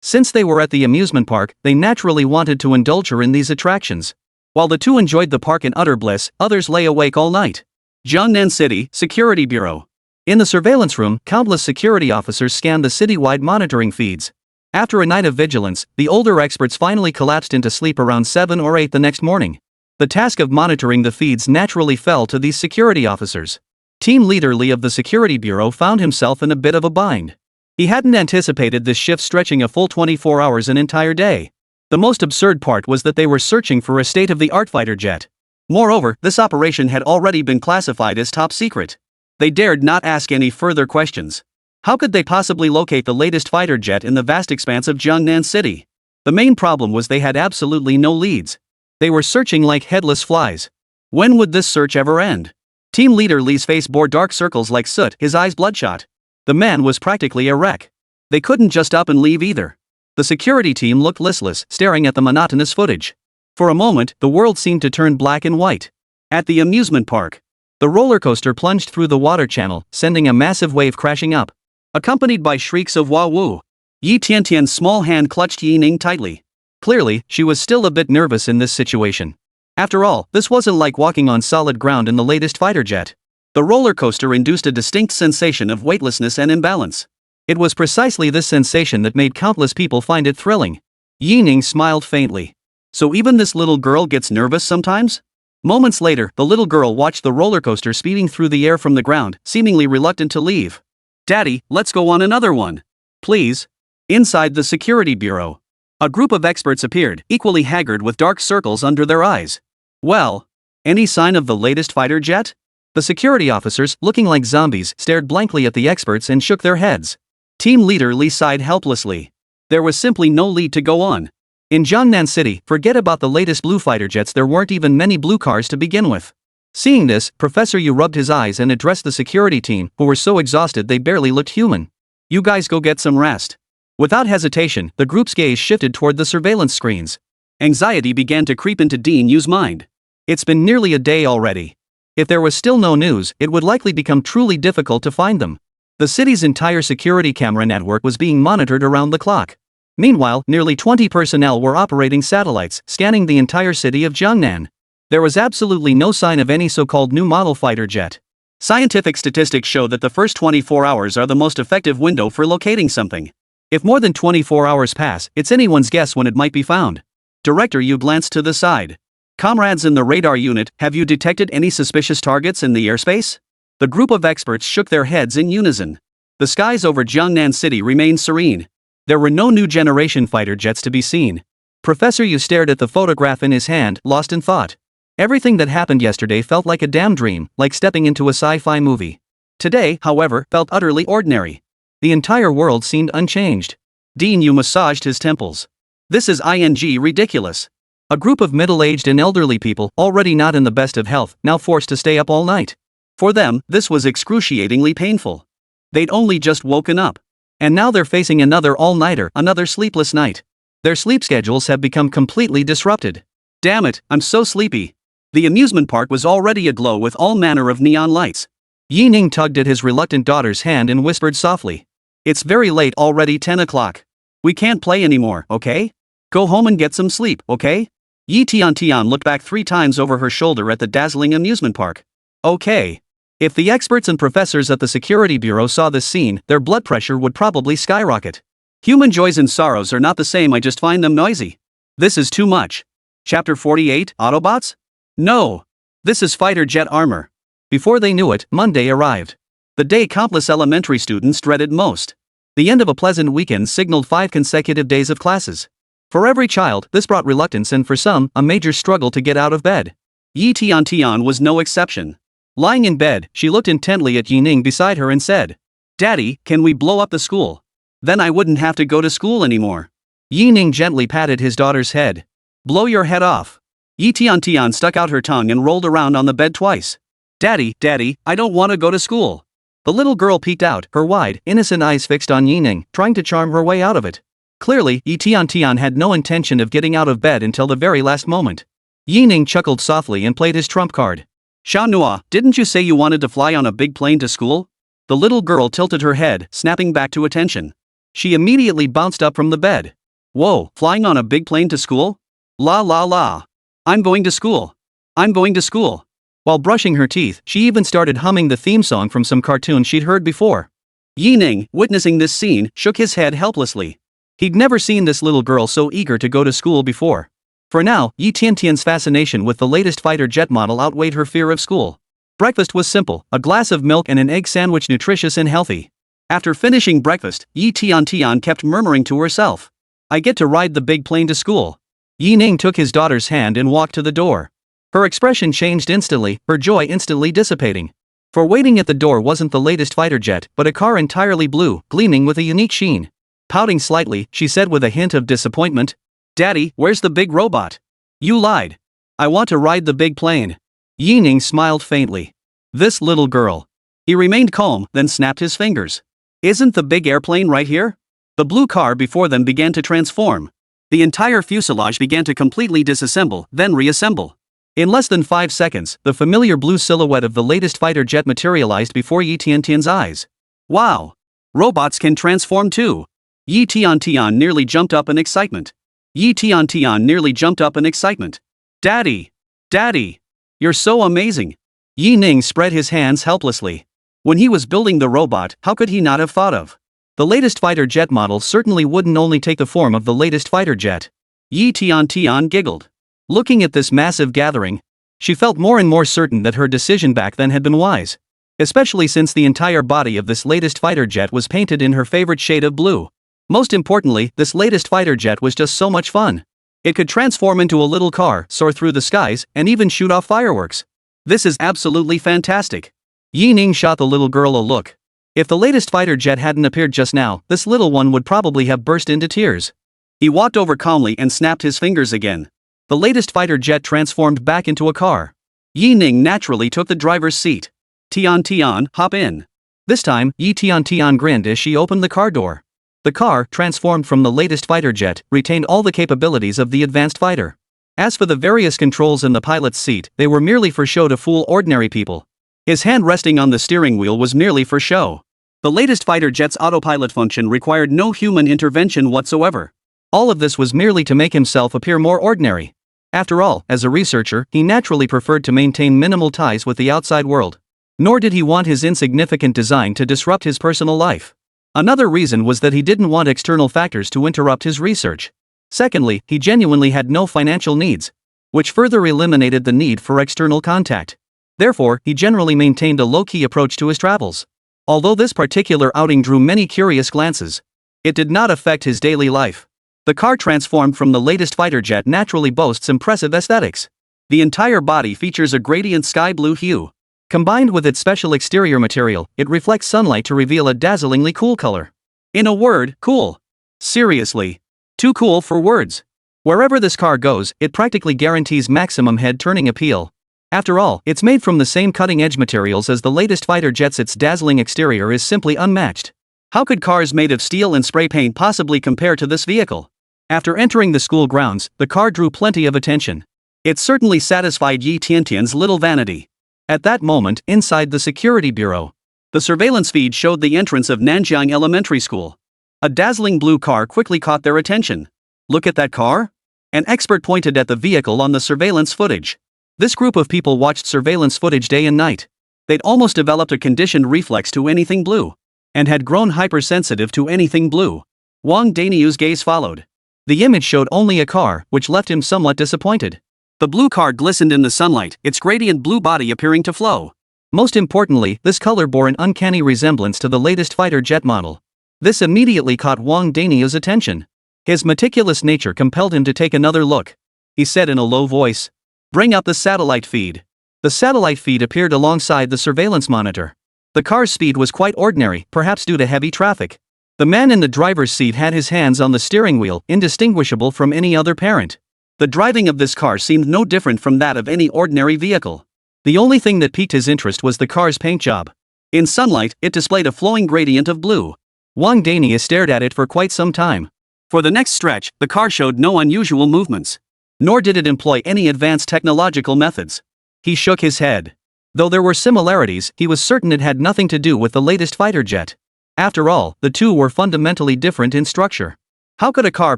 Since they were at the amusement park, they naturally wanted to indulge her in these attractions. While the two enjoyed the park in utter bliss, others lay awake all night. Jiangnan City Security Bureau. In the surveillance room, countless security officers scanned the citywide monitoring feeds. After a night of vigilance, the older experts finally collapsed into sleep around 7 or 8 the next morning. The task of monitoring the feeds naturally fell to these security officers. Team leader Lee of the Security Bureau found himself in a bit of a bind. He hadn't anticipated this shift stretching a full 24 hours an entire day. The most absurd part was that they were searching for a state-of-the-art fighter jet. Moreover, this operation had already been classified as top secret. They dared not ask any further questions. How could they possibly locate the latest fighter jet in the vast expanse of Jiangnan City? The main problem was they had absolutely no leads. They were searching like headless flies. When would this search ever end? Team leader Lee's face bore dark circles like soot, his eyes bloodshot. The man was practically a wreck. They couldn't just up and leave either. The security team looked listless, staring at the monotonous footage. For a moment, the world seemed to turn black and white. At the amusement park, the roller coaster plunged through the water channel, sending a massive wave crashing up. Accompanied by shrieks of "Wah woo!" Yi Tiantian's small hand clutched Yi Ning tightly. Clearly, she was still a bit nervous in this situation. After all, this wasn't like walking on solid ground in the latest fighter jet. The roller coaster induced a distinct sensation of weightlessness and imbalance. It was precisely this sensation that made countless people find it thrilling. Yi Ning smiled faintly. So even this little girl gets nervous sometimes? Moments later, the little girl watched the roller coaster speeding through the air from the ground, seemingly reluctant to leave. Daddy, let's go on another one. Please. Inside the security bureau, a group of experts appeared, equally haggard with dark circles under their eyes. Well, any sign of the latest fighter jet? The security officers, looking like zombies, stared blankly at the experts and shook their heads. Team leader Lee sighed helplessly. There was simply no lead to go on. In Jiangnan City, forget about the latest blue fighter jets, there weren't even many blue cars to begin with. Seeing this, Professor Yu rubbed his eyes and addressed the security team, who were so exhausted they barely looked human. You guys go get some rest. Without hesitation, the group's gaze shifted toward the surveillance screens. Anxiety began to creep into Dean Yu's mind. It's been nearly a day already. If there was still no news, it would likely become truly difficult to find them. The city's entire security camera network was being monitored around the clock. Meanwhile, nearly 20 personnel were operating satellites, scanning the entire city of Jiangnan. There was absolutely no sign of any so-called new model fighter jet. Scientific statistics show that the first 24 hours are the most effective window for locating something. If more than 24 hours pass, it's anyone's guess when it might be found. Director Yu glanced to the side. Comrades in the radar unit, have you detected any suspicious targets in the airspace? The group of experts shook their heads in unison. The skies over Jiangnan City remained serene. There were no new generation fighter jets to be seen. Professor Yu stared at the photograph in his hand, lost in thought. Everything that happened yesterday felt like a damn dream, like stepping into a sci-fi movie. Today, however, felt utterly ordinary. The entire world seemed unchanged. Dean Yu massaged his temples. This is ridiculous. A group of middle-aged and elderly people, already not in the best of health, now forced to stay up all night. For them, this was excruciatingly painful. They'd only just woken up. And now they're facing another all-nighter, another sleepless night. Their sleep schedules have become completely disrupted. Damn it, I'm so sleepy. The amusement park was already aglow with all manner of neon lights. Yi Ning tugged at his reluctant daughter's hand and whispered softly. It's very late already, 10 o'clock. We can't play anymore, okay? Go home and get some sleep, okay? Yi Tiantian looked back 3 times over her shoulder at the dazzling amusement park. Okay. If the experts and professors at the security bureau saw this scene, their blood pressure would probably skyrocket. Human joys and sorrows are not the same, I just find them noisy. This is too much. Chapter 48, Autobots? No. This is fighter jet armor. Before they knew it, Monday arrived. The day countless elementary students dreaded most. The end of a pleasant weekend signaled 5 consecutive days of classes. For every child, this brought reluctance and for some, a major struggle to get out of bed. Yi Tiantian was no exception. Lying in bed, she looked intently at Yi Ning beside her and said, Daddy, can we blow up the school? Then I wouldn't have to go to school anymore. Yi Ning gently patted his daughter's head. Blow your head off. Yi Tian stuck out her tongue and rolled around on the bed twice. Daddy, Daddy, I don't want to go to school. The little girl peeked out, her wide, innocent eyes fixed on Yi Ning, trying to charm her way out of it. Clearly, Yi Tian had no intention of getting out of bed until the very last moment. Yi Ning chuckled softly and played his trump card. Sha Nua, didn't you say you wanted to fly on a big plane to school? The little girl tilted her head, snapping back to attention. She immediately bounced up from the bed. Whoa, flying on a big plane to school? La la la. I'm going to school. I'm going to school. While brushing her teeth, she even started humming the theme song from some cartoon she'd heard before. Yi Ning, witnessing this scene, shook his head helplessly. He'd never seen this little girl so eager to go to school before. For now, Yi Tiantian's fascination with the latest fighter jet model outweighed her fear of school. Breakfast was simple, a glass of milk and an egg sandwich, nutritious and healthy. After finishing breakfast, Yi Tian kept murmuring to herself. I get to ride the big plane to school. Yi Ning took his daughter's hand and walked to the door. Her expression changed instantly, her joy instantly dissipating. For waiting at the door wasn't the latest fighter jet, but a car entirely blue, gleaming with a unique sheen. Pouting slightly, she said with a hint of disappointment, Daddy, where's the big robot? You lied. I want to ride the big plane. Yi Ning smiled faintly. This little girl. He remained calm, then snapped his fingers. Isn't the big airplane right here? The blue car before them began to transform. The entire fuselage began to completely disassemble, then reassemble. In less than 5 seconds, the familiar blue silhouette of the latest fighter jet materialized before Yi Tiantian's eyes. Wow! Robots can transform too! Yi Tian nearly jumped up in excitement. Yi Tian nearly jumped up in excitement. Daddy! Daddy! You're so amazing! Yi Ning spread his hands helplessly. When he was building the robot, how could he not have thought of? The latest fighter jet model certainly wouldn't only take the form of the latest fighter jet. Yi Tian giggled. Looking at this massive gathering, she felt more and more certain that her decision back then had been wise. Especially since the entire body of this latest fighter jet was painted in her favorite shade of blue. Most importantly, this latest fighter jet was just so much fun. It could transform into a little car, soar through the skies, and even shoot off fireworks. This is absolutely fantastic. Yi Ning shot the little girl a look. If the latest fighter jet hadn't appeared just now, this little one would probably have burst into tears. He walked over calmly and snapped his fingers again. The latest fighter jet transformed back into a car. Yi Ning naturally took the driver's seat. Tian, hop in. This time, Yi Tian grinned as she opened the car door. The car, transformed from the latest fighter jet, retained all the capabilities of the advanced fighter. As for the various controls in the pilot's seat, they were merely for show to fool ordinary people. His hand resting on the steering wheel was merely for show. The latest fighter jet's autopilot function required no human intervention whatsoever. All of this was merely to make himself appear more ordinary. After all, as a researcher, he naturally preferred to maintain minimal ties with the outside world. Nor did he want his insignificant design to disrupt his personal life. Another reason was that he didn't want external factors to interrupt his research. Secondly, he genuinely had no financial needs, which further eliminated the need for external contact. Therefore, he generally maintained a low-key approach to his travels. Although this particular outing drew many curious glances, it did not affect his daily life. The car transformed from the latest fighter jet naturally boasts impressive aesthetics. The entire body features a gradient sky blue hue. Combined with its special exterior material, it reflects sunlight to reveal a dazzlingly cool color. In a word, cool. Seriously. Too cool for words. Wherever this car goes, it practically guarantees maximum head-turning appeal. After all, it's made from the same cutting-edge materials as the latest fighter jets. Its dazzling exterior is simply unmatched. How could cars made of steel and spray paint possibly compare to this vehicle? After entering the school grounds, the car drew plenty of attention. It certainly satisfied Yi Tiantian's little vanity. At that moment, inside the security bureau, the surveillance feed showed the entrance of Nanjiang Elementary School. A dazzling blue car quickly caught their attention. Look at that car? An expert pointed at the vehicle on the surveillance footage. This group of people watched surveillance footage day and night. They'd almost developed a conditioned reflex to anything blue, and had grown hypersensitive to anything blue. Wang Daniu's gaze followed. The image showed only a car, which left him somewhat disappointed. The blue car glistened in the sunlight, its gradient blue body appearing to flow. Most importantly, this color bore an uncanny resemblance to the latest fighter jet model. This immediately caught Wang Daniu's attention. His meticulous nature compelled him to take another look. He said in a low voice, "Bring up the satellite feed." The satellite feed appeared alongside the surveillance monitor. The car's speed was quite ordinary, perhaps due to heavy traffic. The man in the driver's seat had his hands on the steering wheel, indistinguishable from any other parent. The driving of this car seemed no different from that of any ordinary vehicle. The only thing that piqued his interest was the car's paint job. In sunlight, it displayed a flowing gradient of blue. Wang Dania stared at it for quite some time. For the next stretch, the car showed no unusual movements. Nor did it employ any advanced technological methods. He shook his head. Though there were similarities, he was certain it had nothing to do with the latest fighter jet. After all, the two were fundamentally different in structure. How could a car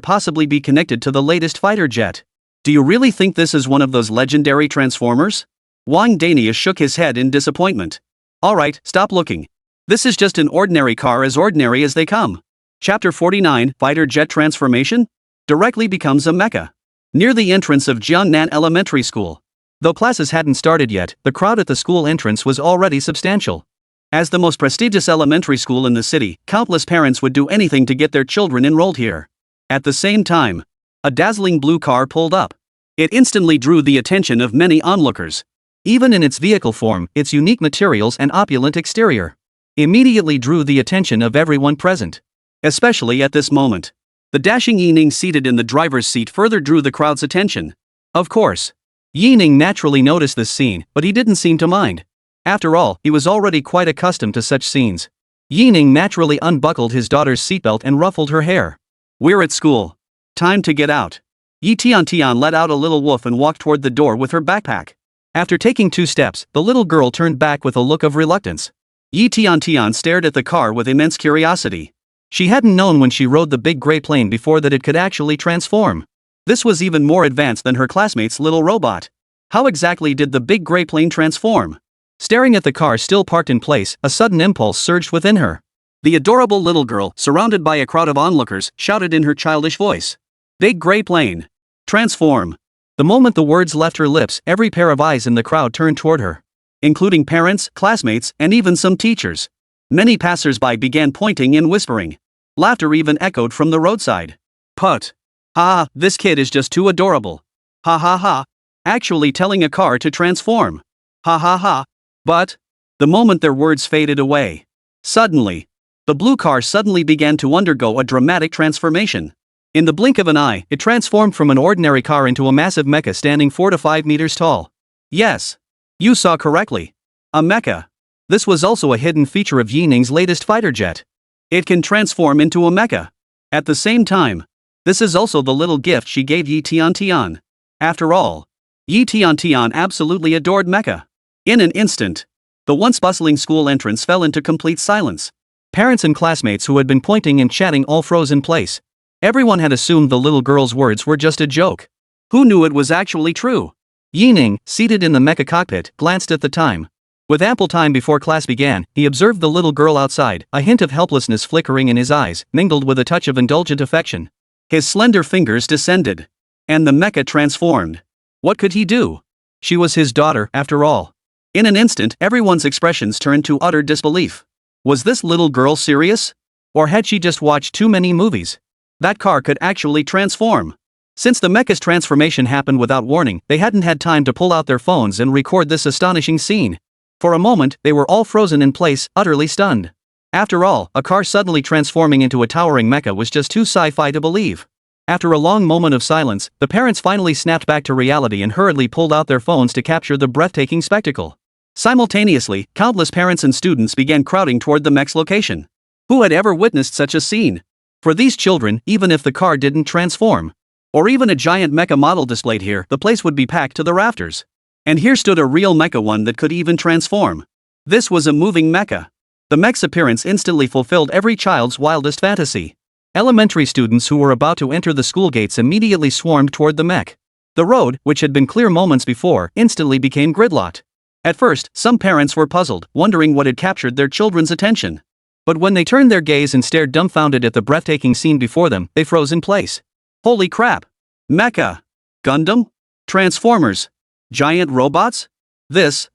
possibly be connected to the latest fighter jet? Do you really think this is one of those legendary transformers? Wang Dania shook his head in disappointment. Alright, stop looking. This is just an ordinary car, as ordinary as they come. Chapter 49, Fighter Jet Transformation? Directly becomes a mecha. Near the entrance of Jiangnan Elementary School. Though classes hadn't started yet, the crowd at the school entrance was already substantial. As the most prestigious elementary school in the city, countless parents would do anything to get their children enrolled here. At the same time, a dazzling blue car pulled up. It instantly drew the attention of many onlookers. Even in its vehicle form, its unique materials and opulent exterior immediately drew the attention of everyone present. Especially at this moment. The dashing Yining seated in the driver's seat further drew the crowd's attention. Of course, Yining naturally noticed this scene, but he didn't seem to mind. After all, he was already quite accustomed to such scenes. Yining naturally unbuckled his daughter's seatbelt and ruffled her hair. We're at school. Time to get out. Yi Tian let out a little woof and walked toward the door with her backpack. After taking 2 steps, the little girl turned back with a look of reluctance. Yi Tian stared at the car with immense curiosity. She hadn't known when she rode the big gray plane before that it could actually transform. This was even more advanced than her classmate's little robot. How exactly did the big gray plane transform? Staring at the car still parked in place, a sudden impulse surged within her. The adorable little girl, surrounded by a crowd of onlookers, shouted in her childish voice. Big gray plane. Transform. The moment the words left her lips, every pair of eyes in the crowd turned toward her. Including parents, classmates, and even some teachers. Many passers-by began pointing and whispering. Laughter even echoed from the roadside. Put. Ha, this kid is just too adorable. Ha ha ha. Actually telling a car to transform. Ha ha ha. But, the moment their words faded away, suddenly, the blue car suddenly began to undergo a dramatic transformation. In the blink of an eye, it transformed from an ordinary car into a massive mecha standing 4 to 5 meters tall. Yes. You saw correctly. A mecha. This was also a hidden feature of Yining's latest fighter jet. It can transform into a mecha. At the same time, this is also the little gift she gave Yi Tian. After all, Yi Tian absolutely adored mecha. In an instant, the once bustling school entrance fell into complete silence. Parents and classmates who had been pointing and chatting all froze in place. Everyone had assumed the little girl's words were just a joke. Who knew it was actually true? Yining, seated in the mecha cockpit, glanced at the time. With ample time before class began, he observed the little girl outside, a hint of helplessness flickering in his eyes, mingled with a touch of indulgent affection. His slender fingers descended. And the mecha transformed. What could he do? She was his daughter, after all. In an instant, everyone's expressions turned to utter disbelief. Was this little girl serious? Or had she just watched too many movies? That car could actually transform. Since the mecha's transformation happened without warning, they hadn't had time to pull out their phones and record this astonishing scene. For a moment, they were all frozen in place, utterly stunned. After all, a car suddenly transforming into a towering mecha was just too sci-fi to believe. After a long moment of silence, the parents finally snapped back to reality and hurriedly pulled out their phones to capture the breathtaking spectacle. Simultaneously, countless parents and students began crowding toward the mech's location. Who had ever witnessed such a scene? For these children, even if the car didn't transform, or even a giant mecha model displayed here, the place would be packed to the rafters. And here stood a real mecha, one that could even transform. This was a moving mecha. The mech's appearance instantly fulfilled every child's wildest fantasy. Elementary students who were about to enter the school gates immediately swarmed toward the mech. The road, which had been clear moments before, instantly became gridlocked. At first, some parents were puzzled, wondering what had captured their children's attention. But when they turned their gaze and stared dumbfounded at the breathtaking scene before them, they froze in place. Holy crap! Mecha! Gundam? Transformers? Giant robots? This.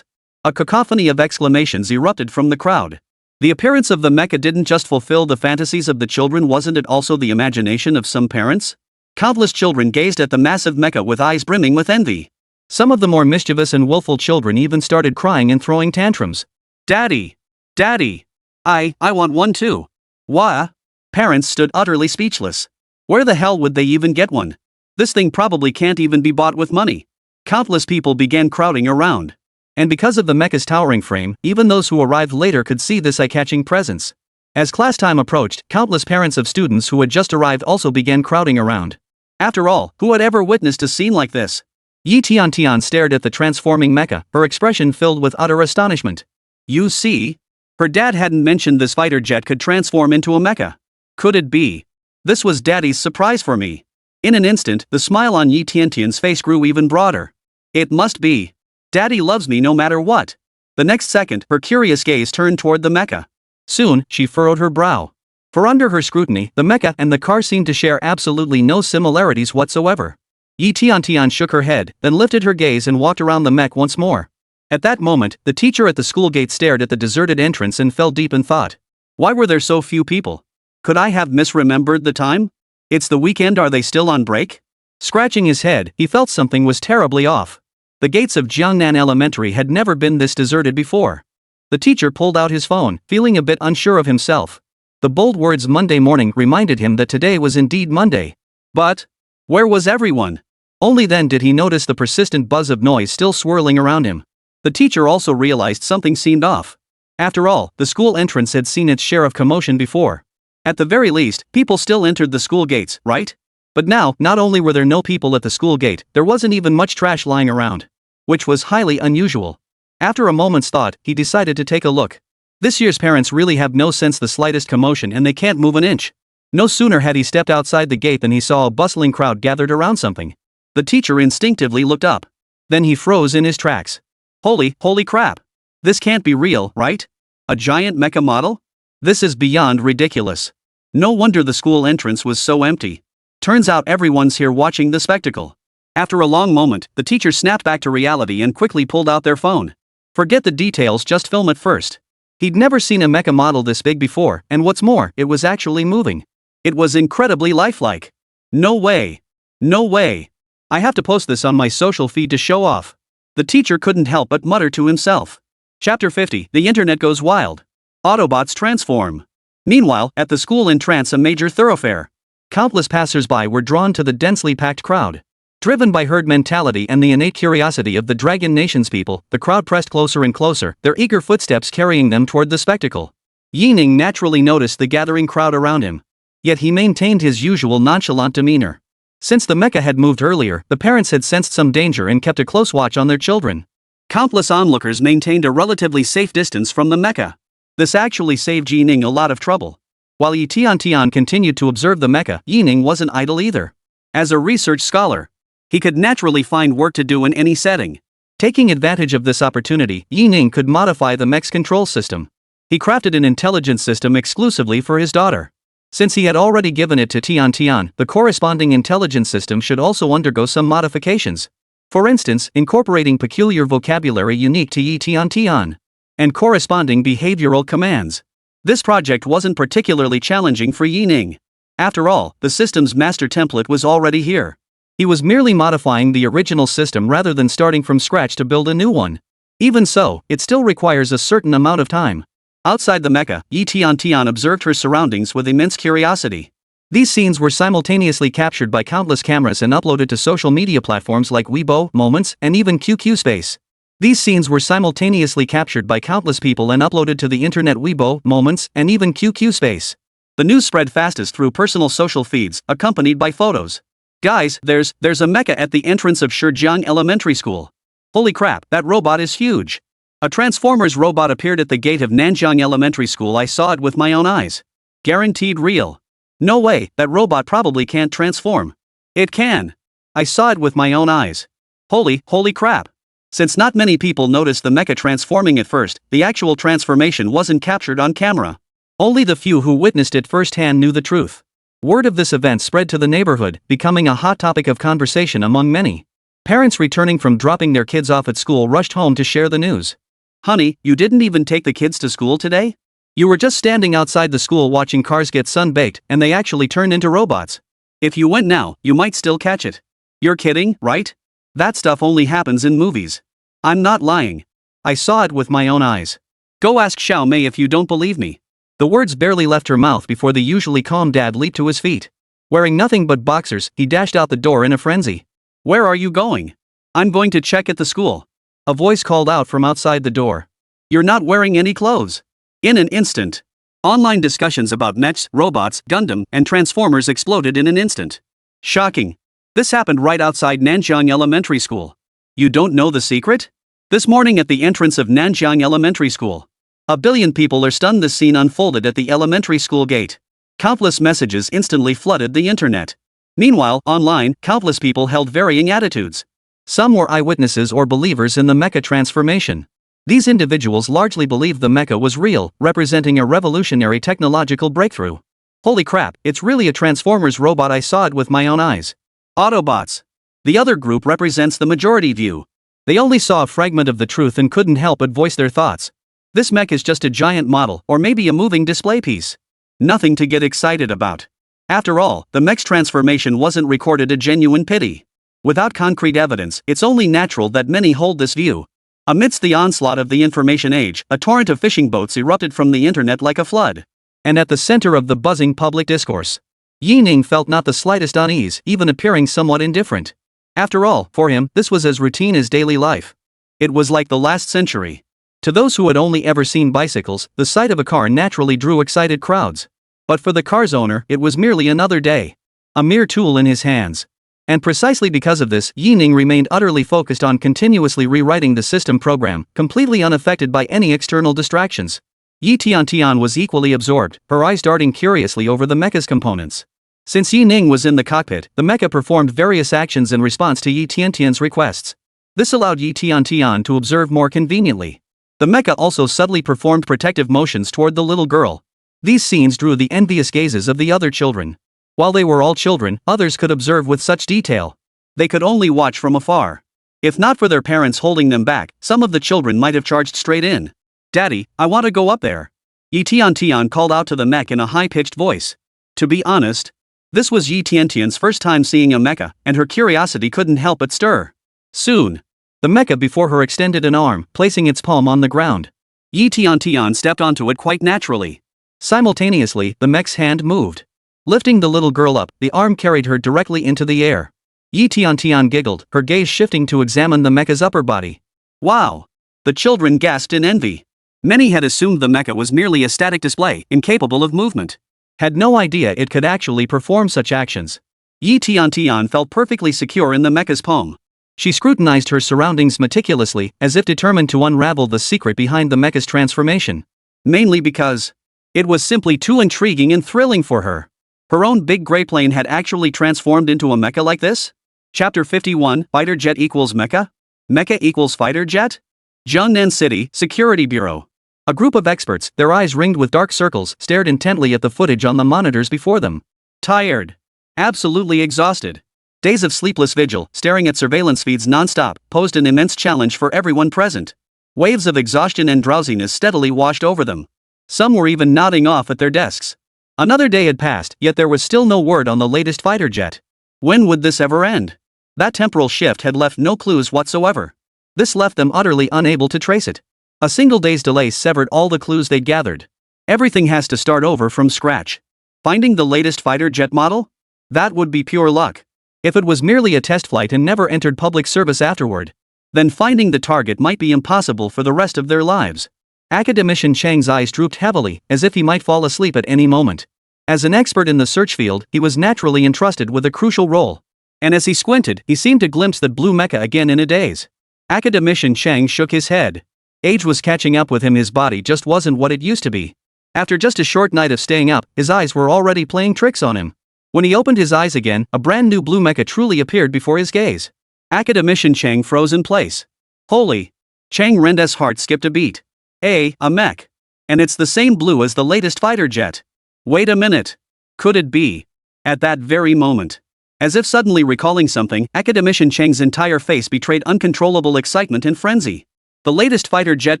A cacophony of exclamations erupted from the crowd. The appearance of the mecha didn't just fulfill the fantasies of the children, wasn't it also the imagination of some parents? Countless children gazed at the massive mecha with eyes brimming with envy. Some of the more mischievous and willful children even started crying and throwing tantrums. Daddy! Daddy! I want one too. Wah! Parents stood utterly speechless. Where the hell would they even get one? This thing probably can't even be bought with money. Countless people began crowding around. And because of the mecha's towering frame, even those who arrived later could see this eye-catching presence. As class time approached, countless parents of students who had just arrived also began crowding around. After all, who had ever witnessed a scene like this? Yi Tian stared at the transforming mecha, her expression filled with utter astonishment. You see? Her dad hadn't mentioned this fighter jet could transform into a mecha. Could it be? This was Daddy's surprise for me. In an instant, the smile on Yi Tian's face grew even broader. It must be. Daddy loves me no matter what. The next second, her curious gaze turned toward the mecha. Soon, she furrowed her brow. For under her scrutiny, the mecha and the car seemed to share absolutely no similarities whatsoever. Yi Tian shook her head, then lifted her gaze and walked around the mech once more. At that moment, the teacher at the school gate stared at the deserted entrance and fell deep in thought. Why were there so few people? Could I have misremembered the time? It's the weekend, are they still on break? Scratching his head, he felt something was terribly off. The gates of Jiangnan Elementary had never been this deserted before. The teacher pulled out his phone, feeling a bit unsure of himself. The bold words Monday morning reminded him that today was indeed Monday. But where was everyone? Only then did he notice the persistent buzz of noise still swirling around him. The teacher also realized something seemed off. After all, the school entrance had seen its share of commotion before. At the very least, people still entered the school gates, right? But now, not only were there no people at the school gate, there wasn't even much trash lying around. Which was highly unusual. After a moment's thought, he decided to take a look. This year's parents really have no sense the slightest commotion and they can't move an inch. No sooner had he stepped outside the gate than he saw a bustling crowd gathered around something. The teacher instinctively looked up. Then he froze in his tracks. Holy crap. This can't be real, right? A giant mecha model? This is beyond ridiculous. No wonder the school entrance was so empty. Turns out everyone's here watching the spectacle. After a long moment, the teacher snapped back to reality and quickly pulled out their phone. Forget the details, just film it first. He'd never seen a mecha model this big before, and what's more, it was actually moving. It was incredibly lifelike. No way. No way. I have to post this on my social feed to show off. The teacher couldn't help but mutter to himself. Chapter 50, the internet goes wild. Autobots transform. Meanwhile, at the school entrance, a major thoroughfare. Countless passers-by were drawn to the densely packed crowd. Driven by herd mentality and the innate curiosity of the Dragon Nation's people, the crowd pressed closer and closer, their eager footsteps carrying them toward the spectacle. Yi Ning naturally noticed the gathering crowd around him. Yet he maintained his usual nonchalant demeanor. Since the mecha had moved earlier, the parents had sensed some danger and kept a close watch on their children. Countless onlookers maintained a relatively safe distance from the mecha. This actually saved Yi Ning a lot of trouble. While Yi Tian continued to observe the mecha, Yi Ning wasn't idle either. As a research scholar, he could naturally find work to do in any setting. Taking advantage of this opportunity, Yi Ning could modify the mech's control system. He crafted an intelligence system exclusively for his daughter. Since he had already given it to Tian, the corresponding intelligence system should also undergo some modifications. For instance, incorporating peculiar vocabulary unique to Yi Tian, and corresponding behavioral commands. This project wasn't particularly challenging for Yi Ning. After all, the system's master template was already here. He was merely modifying the original system rather than starting from scratch to build a new one. Even so, it still requires a certain amount of time. Outside the mecha, Yi Tian observed her surroundings with immense curiosity. These scenes were simultaneously captured by countless cameras and uploaded to social media platforms like Weibo, Moments, and even QQ Space. These scenes were simultaneously captured by countless people and uploaded to the internet Weibo, Moments, and even QQ Space. The news spread fastest through personal social feeds, accompanied by photos. Guys, there's a mecha at the entrance of 6th-Gen Elementary School. Holy crap, that robot is huge. A Transformers robot appeared at the gate of Nanjiang Elementary School. I saw it with my own eyes. Guaranteed real. No way, that robot probably can't transform. It can. I saw it with my own eyes. Holy crap. Since not many people noticed the mecha transforming at first, the actual transformation wasn't captured on camera. Only the few who witnessed it firsthand knew the truth. Word of this event spread to the neighborhood, becoming a hot topic of conversation among many. Parents returning from dropping their kids off at school rushed home to share the news. Honey, you didn't even take the kids to school today? You were just standing outside the school watching cars get sun-baked, and they actually turned into robots. If you went now, you might still catch it. You're kidding, right? That stuff only happens in movies. I'm not lying. I saw it with my own eyes. Go ask Xiao Mei if you don't believe me. The words barely left her mouth before the usually calm dad leaped to his feet. Wearing nothing but boxers, he dashed out the door in a frenzy. Where are you going? I'm going to check at the school. A voice called out from outside the door. You're not wearing any clothes. In an instant, online discussions about mechs, robots, Gundam, and Transformers exploded in an instant. Shocking. This happened right outside Nanjiang Elementary School. You don't know the secret? This morning at the entrance of Nanjiang Elementary School, a billion people are stunned. This scene unfolded at the elementary school gate. Countless messages instantly flooded the internet. Meanwhile, online, countless people held varying attitudes. Some were eyewitnesses or believers in the mecha transformation. These individuals largely believed the mecha was real, representing a revolutionary technological breakthrough. Holy crap, it's really a Transformers robot, I saw it with my own eyes. Autobots. The other group represents the majority view. They only saw a fragment of the truth and couldn't help but voice their thoughts. This mech is just a giant model, or maybe a moving display piece. Nothing to get excited about. After all, the mech's transformation wasn't recorded, a genuine pity. Without concrete evidence, it's only natural that many hold this view. Amidst the onslaught of the information age, a torrent of fishing boats erupted from the internet like a flood. And at the center of the buzzing public discourse, Yi Ning felt not the slightest unease, even appearing somewhat indifferent. After all, for him, this was as routine as daily life. It was like the last century. To those who had only ever seen bicycles, the sight of a car naturally drew excited crowds. But for the car's owner, it was merely another day. A mere tool in his hands. And precisely because of this, Yi Ning remained utterly focused on continuously rewriting the system program, completely unaffected by any external distractions. Yi Tian was equally absorbed, her eyes darting curiously over the mecha's components. Since Yi Ning was in the cockpit, the mecha performed various actions in response to Yi Tian's requests. This allowed Yi Tian to observe more conveniently. The mecha also subtly performed protective motions toward the little girl. These scenes drew the envious gazes of the other children. While they were all children, others could observe with such detail. They could only watch from afar. If not for their parents holding them back, some of the children might have charged straight in. Daddy, I want to go up there. Yi Tian called out to the mech in a high-pitched voice. To be honest, this was Yi Tian's first time seeing a mecha, and her curiosity couldn't help but stir. Soon, the mecha before her extended an arm, placing its palm on the ground. Yi Tian stepped onto it quite naturally. Simultaneously, the mech's hand moved. Lifting the little girl up, the arm carried her directly into the air. Yi Tian giggled, her gaze shifting to examine the mecha's upper body. Wow! The children gasped in envy. Many had assumed the mecha was merely a static display, incapable of movement. Had no idea it could actually perform such actions. Yi Tian felt perfectly secure in the mecha's palm. She scrutinized her surroundings meticulously, as if determined to unravel the secret behind the mecha's transformation. Mainly because it was simply too intriguing and thrilling for her. Her own big gray plane had actually transformed into a mecha like this? Chapter 51, Fighter Jet equals Mecha? Mecha equals Fighter Jet? Jiangnan City, Security Bureau. A group of experts, their eyes ringed with dark circles, stared intently at the footage on the monitors before them. Tired. Absolutely exhausted. Days of sleepless vigil, staring at surveillance feeds non-stop, posed an immense challenge for everyone present. Waves of exhaustion and drowsiness steadily washed over them. Some were even nodding off at their desks. Another day had passed, yet there was still no word on the latest fighter jet. When would this ever end? That temporal shift had left no clues whatsoever. This left them utterly unable to trace it. A single day's delay severed all the clues they'd gathered. Everything has to start over from scratch. Finding the latest fighter jet model? That would be pure luck. If it was merely a test flight and never entered public service afterward, then finding the target might be impossible for the rest of their lives. Academician Chang's eyes drooped heavily, as if he might fall asleep at any moment. As an expert in the search field, he was naturally entrusted with a crucial role. And as he squinted, he seemed to glimpse that blue mecha again in a daze. Academician Chang shook his head. Age was catching up with him, his body just wasn't what it used to be. After just a short night of staying up, his eyes were already playing tricks on him. When he opened his eyes again, a brand new blue mecha truly appeared before his gaze. Academician Chang froze in place. Holy! Chang Ren's heart skipped a beat. A mech. And it's the same blue as the latest fighter jet. Wait a minute. Could it be? At that very moment, as if suddenly recalling something, Academician Chang's entire face betrayed uncontrollable excitement and frenzy. The latest fighter jet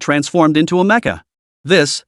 transformed into a mecha. This.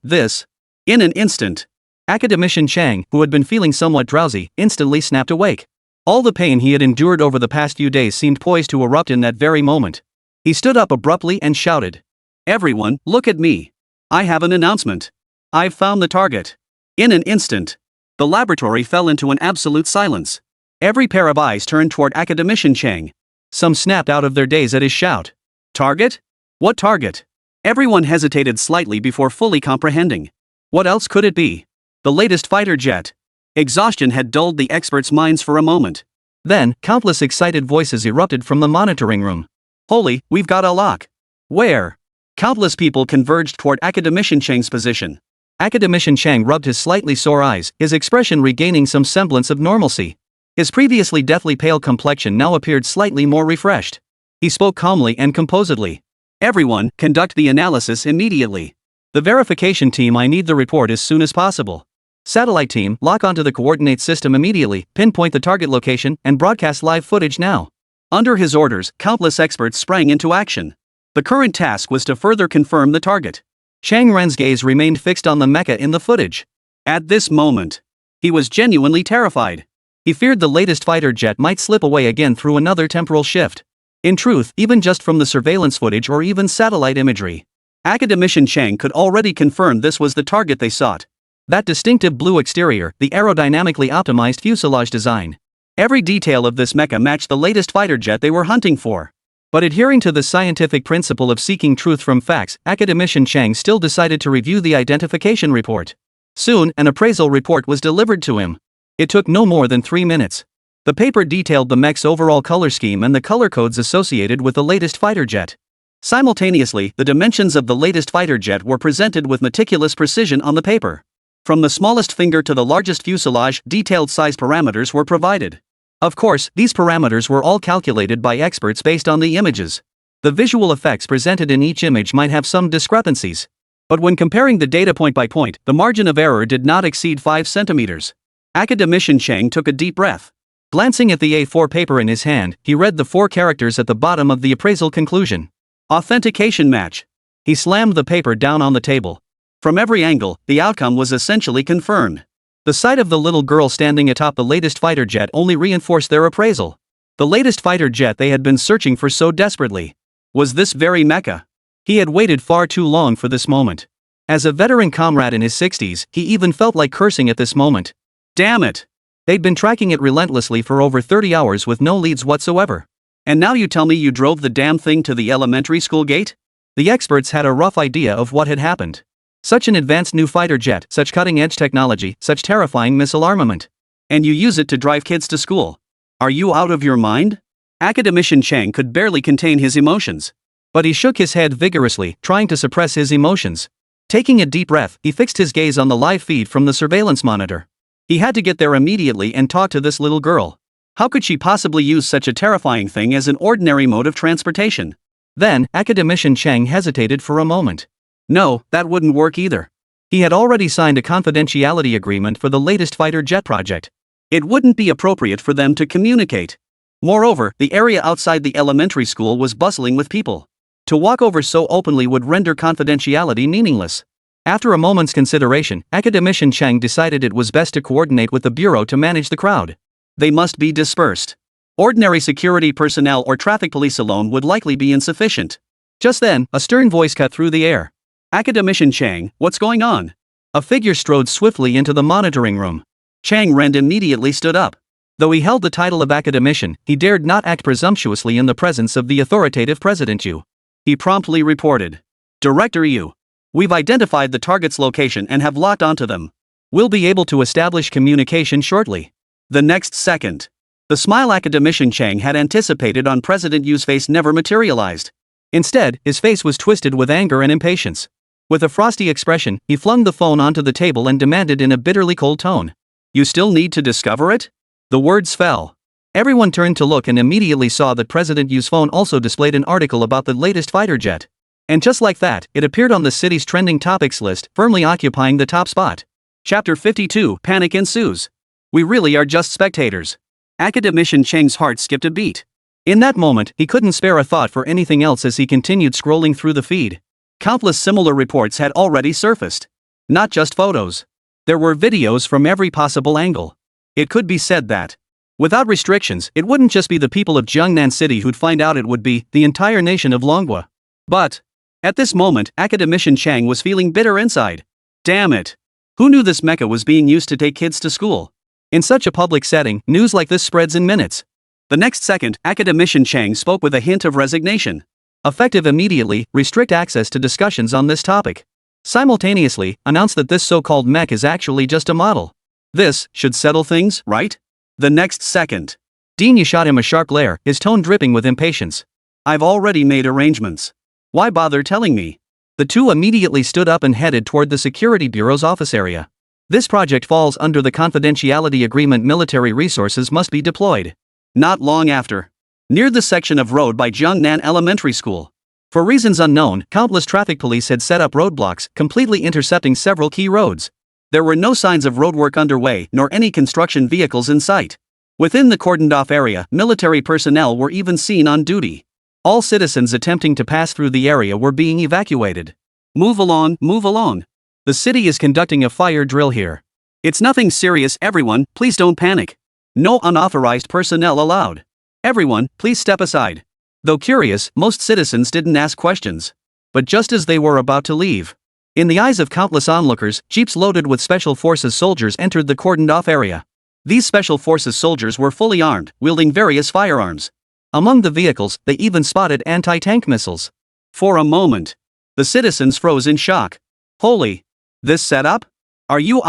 In an instant. Academician Chang, who had been feeling somewhat drowsy, instantly snapped awake. All the pain he had endured over the past few days seemed poised to erupt in that very moment. He stood up abruptly and shouted. Everyone, look at me. I have an announcement. I've found the target. In an instant, The laboratory fell into an absolute silence. Every pair of eyes turned toward academician Chang. Some snapped out of their daze at his shout. Target? What target? Everyone hesitated slightly before fully comprehending. What else could it be? The latest fighter jet. Exhaustion had dulled the experts' minds for a moment. Then, countless excited voices erupted from the monitoring room. Holy, we've got a lock. Where? Countless people converged toward academician Chang's position. Academician Chang rubbed his slightly sore eyes, his expression regaining some semblance of normalcy. His previously deathly pale complexion now appeared slightly more refreshed. He spoke calmly and composedly. Everyone, conduct the analysis immediately. The verification team, I need the report as soon as possible. Satellite team, lock onto the coordinate system immediately, pinpoint the target location, and broadcast live footage now. Under his orders, countless experts sprang into action. The current task was to further confirm the target. Chang Ren's gaze remained fixed on the mecha in the footage. At this moment, he was genuinely terrified. He feared the latest fighter jet might slip away again through another temporal shift. In truth, even just from the surveillance footage or even satellite imagery, academician Chang could already confirm this was the target they sought. That distinctive blue exterior, the aerodynamically optimized fuselage design. Every detail of this mecha matched the latest fighter jet they were hunting for. But adhering to the scientific principle of seeking truth from facts, academician Chang still decided to review the identification report. Soon, an appraisal report was delivered to him. It took no more than 3 minutes. The paper detailed the mech's overall color scheme and the color codes associated with the latest fighter jet. Simultaneously, the dimensions of the latest fighter jet were presented with meticulous precision on the paper. From the smallest finger to the largest fuselage, detailed size parameters were provided. Of course, these parameters were all calculated by experts based on the images. The visual effects presented in each image might have some discrepancies. But when comparing the data point by point, the margin of error did not exceed 5 centimeters. Academician Chang took a deep breath. Glancing at the A4 paper in his hand, he read the 4 characters at the bottom of the appraisal conclusion. Authentication match. He slammed the paper down on the table. From every angle, the outcome was essentially confirmed. The sight of the little girl standing atop the latest fighter jet only reinforced their appraisal. The latest fighter jet they had been searching for so desperately was this very mecha. He had waited far too long for this moment. As a veteran comrade in his 60s, he even felt like cursing at this moment. Damn it! They'd been tracking it relentlessly for over 30 hours with no leads whatsoever. And now you tell me you drove the damn thing to the elementary school gate? The experts had a rough idea of what had happened. Such an advanced new fighter jet, such cutting-edge technology, such terrifying missile armament. And you use it to drive kids to school. Are you out of your mind? Academician Chang could barely contain his emotions. But he shook his head vigorously, trying to suppress his emotions. Taking a deep breath, he fixed his gaze on the live feed from the surveillance monitor. He had to get there immediately and talk to this little girl. How could she possibly use such a terrifying thing as an ordinary mode of transportation? Then, academician Chang hesitated for a moment. No, that wouldn't work either. He had already signed a confidentiality agreement for the latest fighter jet project. It wouldn't be appropriate for them to communicate. Moreover, the area outside the elementary school was bustling with people. To walk over so openly would render confidentiality meaningless. After a moment's consideration, academician Chang decided it was best to coordinate with the bureau to manage the crowd. They must be dispersed. Ordinary security personnel or traffic police alone would likely be insufficient. Just then, a stern voice cut through the air. Academician Chang, what's going on? A figure strode swiftly into the monitoring room. Chang Ren immediately stood up. Though he held the title of academician, he dared not act presumptuously in the presence of the authoritative President Yu. He promptly reported. Director Yu. We've identified the target's location and have locked onto them. We'll be able to establish communication shortly. The next second, the smile academician Chang had anticipated on President Yu's face never materialized. Instead, his face was twisted with anger and impatience. With a frosty expression, he flung the phone onto the table and demanded in a bitterly cold tone. You still need to discover it? The words fell. Everyone turned to look and immediately saw that President Yu's phone also displayed an article about the latest fighter jet. And just like that, it appeared on the city's trending topics list, firmly occupying the top spot. Chapter 52, Panic Ensues. We really are just spectators. Academician Chang's heart skipped a beat. In that moment, he couldn't spare a thought for anything else as he continued scrolling through the feed. Countless similar reports had already surfaced. Not just photos. There were videos from every possible angle. It could be said that, without restrictions, it wouldn't just be the people of Jiangnan City who'd find out, it would be the entire nation of Longhua. But at this moment, academician Chang was feeling bitter inside. Damn it. Who knew this mecha was being used to take kids to school? In such a public setting, news like this spreads in minutes. The next second, Academician Chang spoke with a hint of resignation. Effective immediately, restrict access to discussions on this topic. Simultaneously, announce that this so-called mech is actually just a model. This should settle things, right? The next second, Dean shot him a sharp glare, his tone dripping with impatience. I've already made arrangements. Why bother telling me? The two immediately stood up and headed toward the Security Bureau's office area. This project falls under the confidentiality agreement. Military resources must be deployed. Not long after, near the section of road by Jiangnan Elementary School. For reasons unknown, countless traffic police had set up roadblocks, completely intercepting several key roads. There were no signs of roadwork underway nor any construction vehicles in sight. Within the cordoned-off area, military personnel were even seen on duty. All citizens attempting to pass through the area were being evacuated. Move along, move along. The city is conducting a fire drill here. It's nothing serious, everyone, please don't panic. No unauthorized personnel allowed. Everyone, please step aside. Though curious, most citizens didn't ask questions. But just as they were about to leave, in the eyes of countless onlookers, jeeps loaded with Special Forces soldiers entered the cordoned-off area. These Special Forces soldiers were fully armed, wielding various firearms. Among the vehicles, they even spotted anti-tank missiles. For a moment, the citizens froze in shock. Holy! This setup? Are you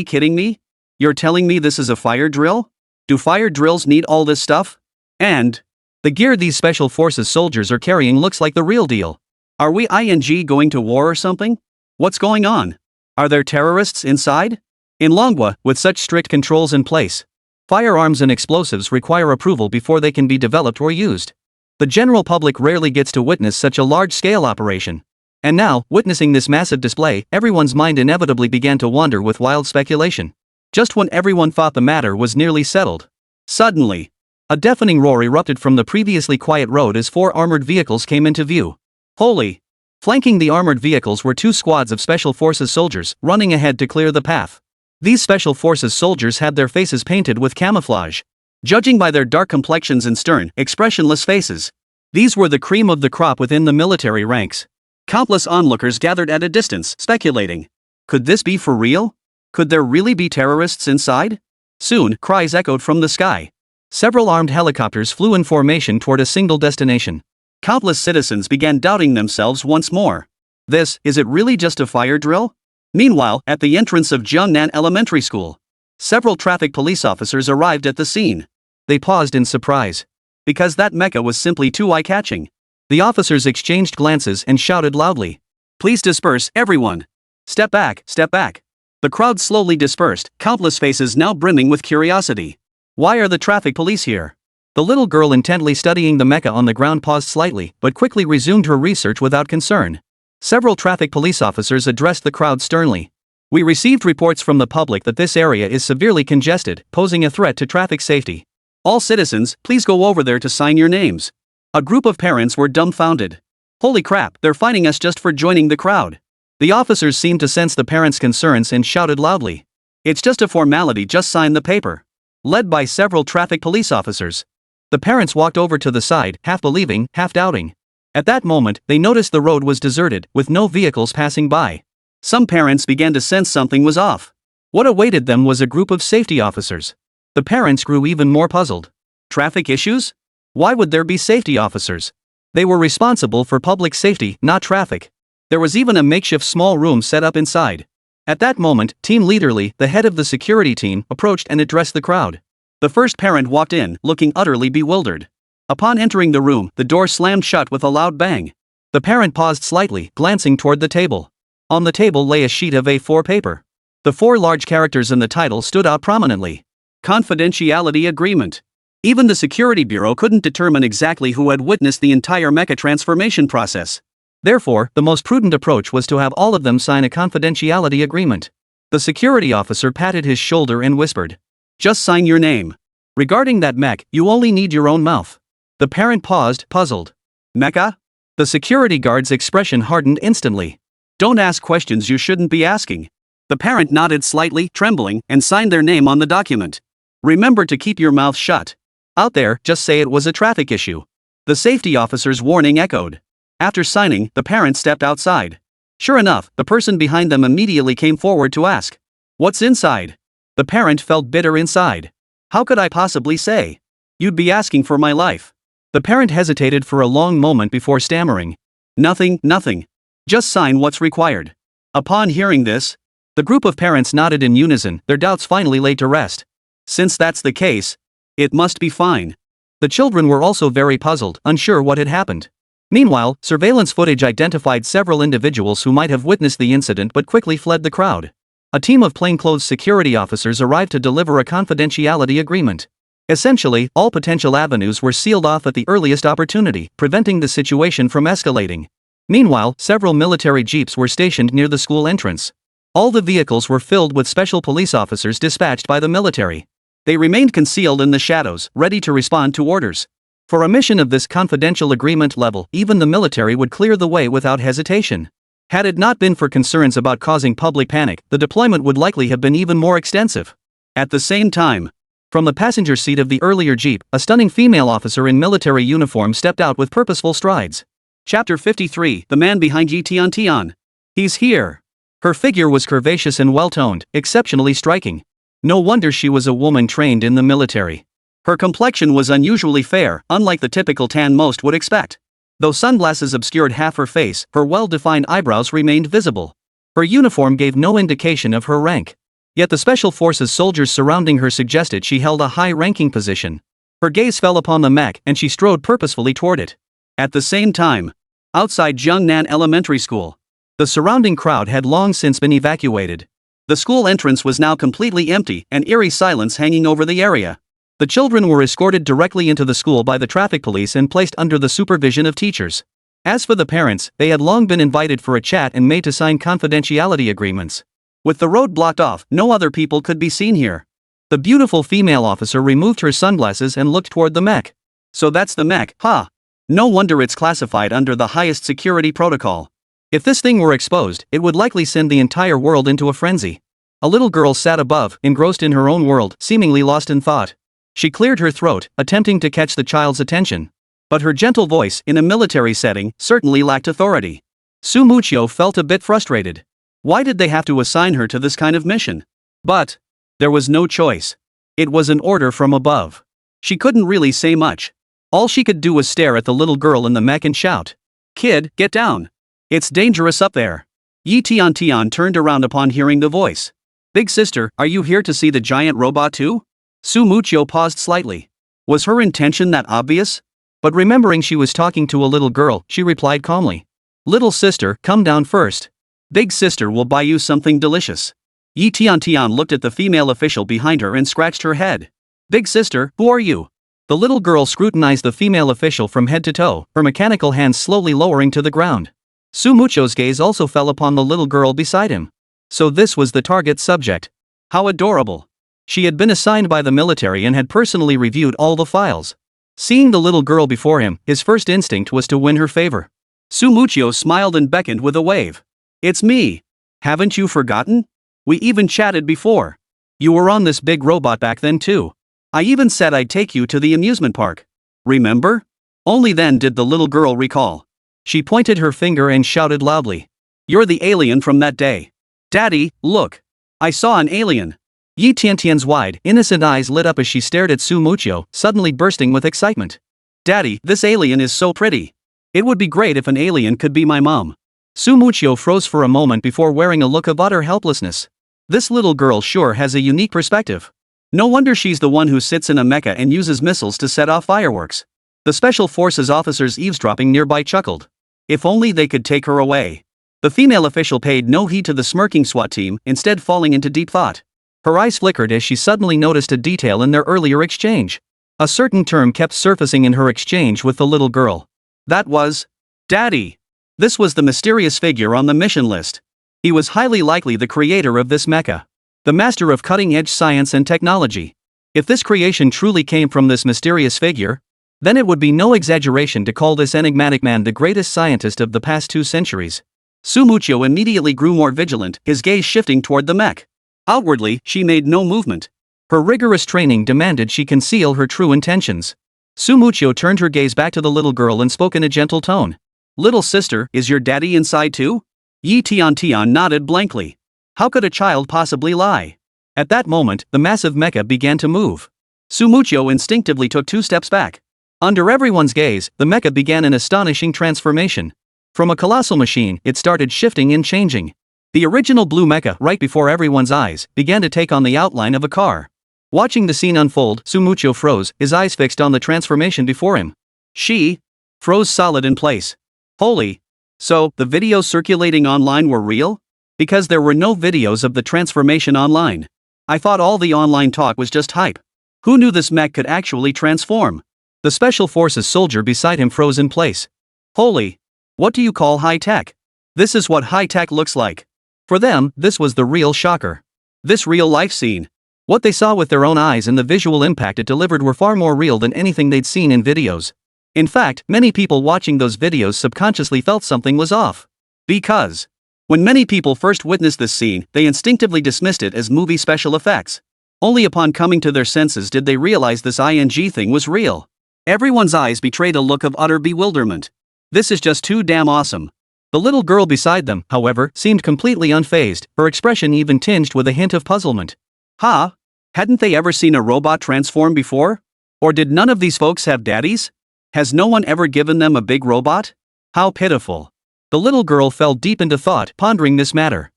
kidding me? You're telling me this is a fire drill? Do fire drills need all this stuff? And the gear these Special Forces soldiers are carrying looks like the real deal. Are we going to war or something? What's going on? Are there terrorists inside? In Longwa, with such strict controls in place, firearms and explosives require approval before they can be developed or used. The general public rarely gets to witness such a large-scale operation. And now, witnessing this massive display, everyone's mind inevitably began to wander with wild speculation. Just when everyone thought the matter was nearly settled, suddenly, a deafening roar erupted from the previously quiet road as 4 armored vehicles came into view. Holy! Flanking the armored vehicles were 2 squads of Special Forces soldiers, running ahead to clear the path. These Special Forces soldiers had their faces painted with camouflage. Judging by their dark complexions and stern, expressionless faces, these were the cream of the crop within the military ranks. Countless onlookers gathered at a distance, speculating. Could this be for real? Could there really be terrorists inside? Soon, cries echoed from the sky. Several armed helicopters flew in formation toward a single destination. Countless citizens began doubting themselves once more. Is it really just a fire drill? Meanwhile, at the entrance of Jiangnan Elementary School, several traffic police officers arrived at the scene. They paused in surprise, because that mecha was simply too eye-catching. The officers exchanged glances and shouted loudly, "Please disperse, everyone! Step back, step back!" The crowd slowly dispersed, countless faces now brimming with curiosity. Why are the traffic police here? The little girl intently studying the mecha on the ground paused slightly, but quickly resumed her research without concern. Several traffic police officers addressed the crowd sternly. We received reports from the public that this area is severely congested, posing a threat to traffic safety. All citizens, please go over there to sign your names. A group of parents were dumbfounded. Holy crap, they're fining us just for joining the crowd. The officers seemed to sense the parents' concerns and shouted loudly, "It's just a formality, just sign the paper." Led by several traffic police officers, the parents walked over to the side, half believing, half doubting. At that moment, they noticed the road was deserted, with no vehicles passing by. Some parents began to sense something was off. What awaited them was a group of safety officers. The parents grew even more puzzled. Traffic issues? Why would there be safety officers? They were responsible for public safety, not traffic. There was even a makeshift small room set up inside. At that moment, Team Leader Lee, the head of the security team, approached and addressed the crowd. The first parent walked in, looking utterly bewildered. Upon entering the room, the door slammed shut with a loud bang. The parent paused slightly, glancing toward the table. On the table lay a sheet of A4 paper. The 4 large characters in the title stood out prominently. Confidentiality Agreement. Even the Security Bureau couldn't determine exactly who had witnessed the entire mecha transformation process. Therefore, the most prudent approach was to have all of them sign a confidentiality agreement. The security officer patted his shoulder and whispered, "Just sign your name. Regarding that mech, you only need your own mouth." The parent paused, puzzled. "Mecha?" The security guard's expression hardened instantly. "Don't ask questions you shouldn't be asking." The parent nodded slightly, trembling, and signed their name on the document. "Remember to keep your mouth shut. Out there, just say it was a traffic issue." The safety officer's warning echoed. After signing, the parent stepped outside. Sure enough, the person behind them immediately came forward to ask, What's inside? The parent felt bitter inside. How could I possibly say? You'd be asking for my life. The parent hesitated for a long moment before stammering. Nothing, nothing. Just sign what's required. Upon hearing this, the group of parents nodded in unison, their doubts finally laid to rest. Since that's the case, it must be fine. The children were also very puzzled, unsure what had happened. Meanwhile, surveillance footage identified several individuals who might have witnessed the incident but quickly fled the crowd. A team of plainclothes security officers arrived to deliver a confidentiality agreement. Essentially, all potential avenues were sealed off at the earliest opportunity, preventing the situation from escalating. Meanwhile, several military jeeps were stationed near the school entrance. All the vehicles were filled with special police officers dispatched by the military. They remained concealed in the shadows, ready to respond to orders. For a mission of this confidential agreement level, even the military would clear the way without hesitation. Had it not been for concerns about causing public panic, the deployment would likely have been even more extensive. At the same time, from the passenger seat of the earlier jeep, a stunning female officer in military uniform stepped out with purposeful strides. Chapter 53, The Man Behind Yi-Tian-Tian. He's here. Her figure was curvaceous and well-toned, exceptionally striking. No wonder she was a woman trained in the military. Her complexion was unusually fair, unlike the typical tan most would expect. Though sunglasses obscured half her face, her well-defined eyebrows remained visible. Her uniform gave no indication of her rank. Yet the Special Forces soldiers surrounding her suggested she held a high-ranking position. Her gaze fell upon the mech and she strode purposefully toward it. At the same time, outside Jiangnan Elementary School, the surrounding crowd had long since been evacuated. The school entrance was now completely empty, an eerie silence hanging over the area. The children were escorted directly into the school by the traffic police and placed under the supervision of teachers. As for the parents, they had long been invited for a chat and made to sign confidentiality agreements. With the road blocked off, no other people could be seen here. The beautiful female officer removed her sunglasses and looked toward the mech. So that's the mech, huh? No wonder it's classified under the highest security protocol. If this thing were exposed, it would likely send the entire world into a frenzy. A little girl sat above, engrossed in her own world, seemingly lost in thought. She cleared her throat, attempting to catch the child's attention. But her gentle voice, in a military setting, certainly lacked authority. Su Muchio felt a bit frustrated. Why did they have to assign her to this kind of mission? But there was no choice. It was an order from above. She couldn't really say much. All she could do was stare at the little girl in the mech and shout, "Kid, get down. It's dangerous up there." Yi-Tian-Tian turned around upon hearing the voice. "Big sister, are you here to see the giant robot too?" Su Muchio paused slightly. Was her intention that obvious? But remembering she was talking to a little girl, she replied calmly. "Little sister, come down first. Big sister will buy you something delicious." Yi-Tian-Tian looked at the female official behind her and scratched her head. "Big sister, who are you?" The little girl scrutinized the female official from head to toe, her mechanical hands slowly lowering to the ground. Su Muchio's gaze also fell upon the little girl beside him. So this was the target subject. How adorable. She had been assigned by the military and had personally reviewed all the files. Seeing the little girl before him, his first instinct was to win her favor. Su Muchio smiled and beckoned with a wave. "It's me. Haven't you forgotten? We even chatted before. You were on this big robot back then too. I even said I'd take you to the amusement park. Remember?" Only then did the little girl recall. She pointed her finger and shouted loudly. "You're the alien from that day. Daddy, look. I saw an alien." Yi-Tian-Tian's wide, innocent eyes lit up as she stared at Su Muchio, suddenly bursting with excitement. "Daddy, this alien is so pretty. It would be great if an alien could be my mom." Su Muchio froze for a moment before wearing a look of utter helplessness. This little girl sure has a unique perspective. No wonder she's the one who sits in a mecha and uses missiles to set off fireworks. The Special Forces officers eavesdropping nearby chuckled. If only they could take her away. The female official paid no heed to the smirking SWAT team, instead falling into deep thought. Her eyes flickered as she suddenly noticed a detail in their earlier exchange. A certain term kept surfacing in her exchange with the little girl. That was Daddy. This was the mysterious figure on the mission list. He was highly likely the creator of this mecha. The master of cutting-edge science and technology. If this creation truly came from this mysterious figure, then it would be no exaggeration to call this enigmatic man the greatest scientist of the past 2 centuries. Su Muchio immediately grew more vigilant, his gaze shifting toward the mech. Outwardly, she made no movement. Her rigorous training demanded she conceal her true intentions. Su Muchio turned her gaze back to the little girl and spoke in a gentle tone. "Little sister, is your daddy inside too?" Yi-Tian-Tian nodded blankly. How could a child possibly lie? At that moment, the massive mecha began to move. Sumucho instinctively took 2 steps back. Under everyone's gaze, the mecha began an astonishing transformation. From a colossal machine, it started shifting and changing. The original blue mecha, right before everyone's eyes, began to take on the outline of a car. Watching the scene unfold, Sumucho froze, his eyes fixed on the transformation before him. She froze solid in place. Holy! So, the videos circulating online were real? Because there were no videos of the transformation online. I thought all the online talk was just hype. Who knew this mech could actually transform? The Special Forces soldier beside him froze in place. Holy! What do you call high-tech? This is what high-tech looks like. For them, this was the real shocker. This real-life scene. What they saw with their own eyes and the visual impact it delivered were far more real than anything they'd seen in videos. In fact, many people watching those videos subconsciously felt something was off. Because when many people first witnessed this scene, they instinctively dismissed it as movie special effects. Only upon coming to their senses did they realize this ING thing was real. Everyone's eyes betrayed a look of utter bewilderment. This is just too damn awesome. The little girl beside them, however, seemed completely unfazed, her expression even tinged with a hint of puzzlement. Huh? Hadn't they ever seen a robot transform before? Or did none of these folks have daddies? Has no one ever given them a big robot? How pitiful. The little girl fell deep into thought, pondering this matter.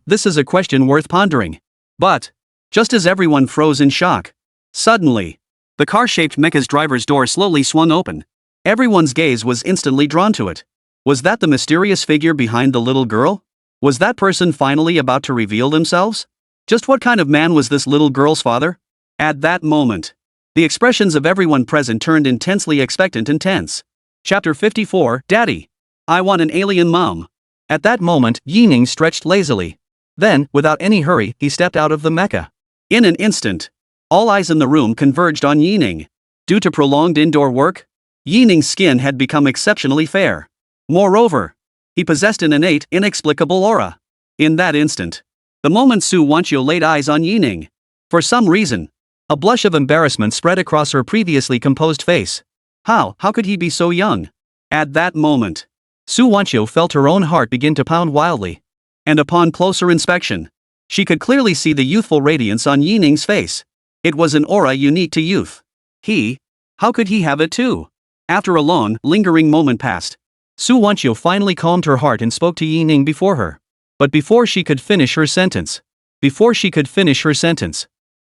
This is a question worth pondering. But just as everyone froze in shock, suddenly, the car-shaped mecha's driver's door slowly swung open. Everyone's gaze was instantly drawn to it. Was that the mysterious figure behind the little girl? Was that person finally about to reveal themselves? Just what kind of man was this little girl's father? At that moment, the expressions of everyone present turned intensely expectant and tense. Chapter 54, Daddy. I want an alien mom. At that moment, Yining stretched lazily. Then, without any hurry, he stepped out of the mecha. In an instant, all eyes in the room converged on Yining. Due to prolonged indoor work, Yining's skin had become exceptionally fair. Moreover, he possessed an innate, inexplicable aura. In that instant, the moment Su Wanqiu laid eyes on Yining, for some reason, a blush of embarrassment spread across her previously composed face. How could he be so young? At that moment, Su Wanqiu felt her own heart begin to pound wildly. And upon closer inspection, she could clearly see the youthful radiance on Yining's face. It was an aura unique to youth. How could he have it too? After a long, lingering moment passed, Su Wanqiu finally calmed her heart and spoke to Yining before her. But before she could finish her sentence,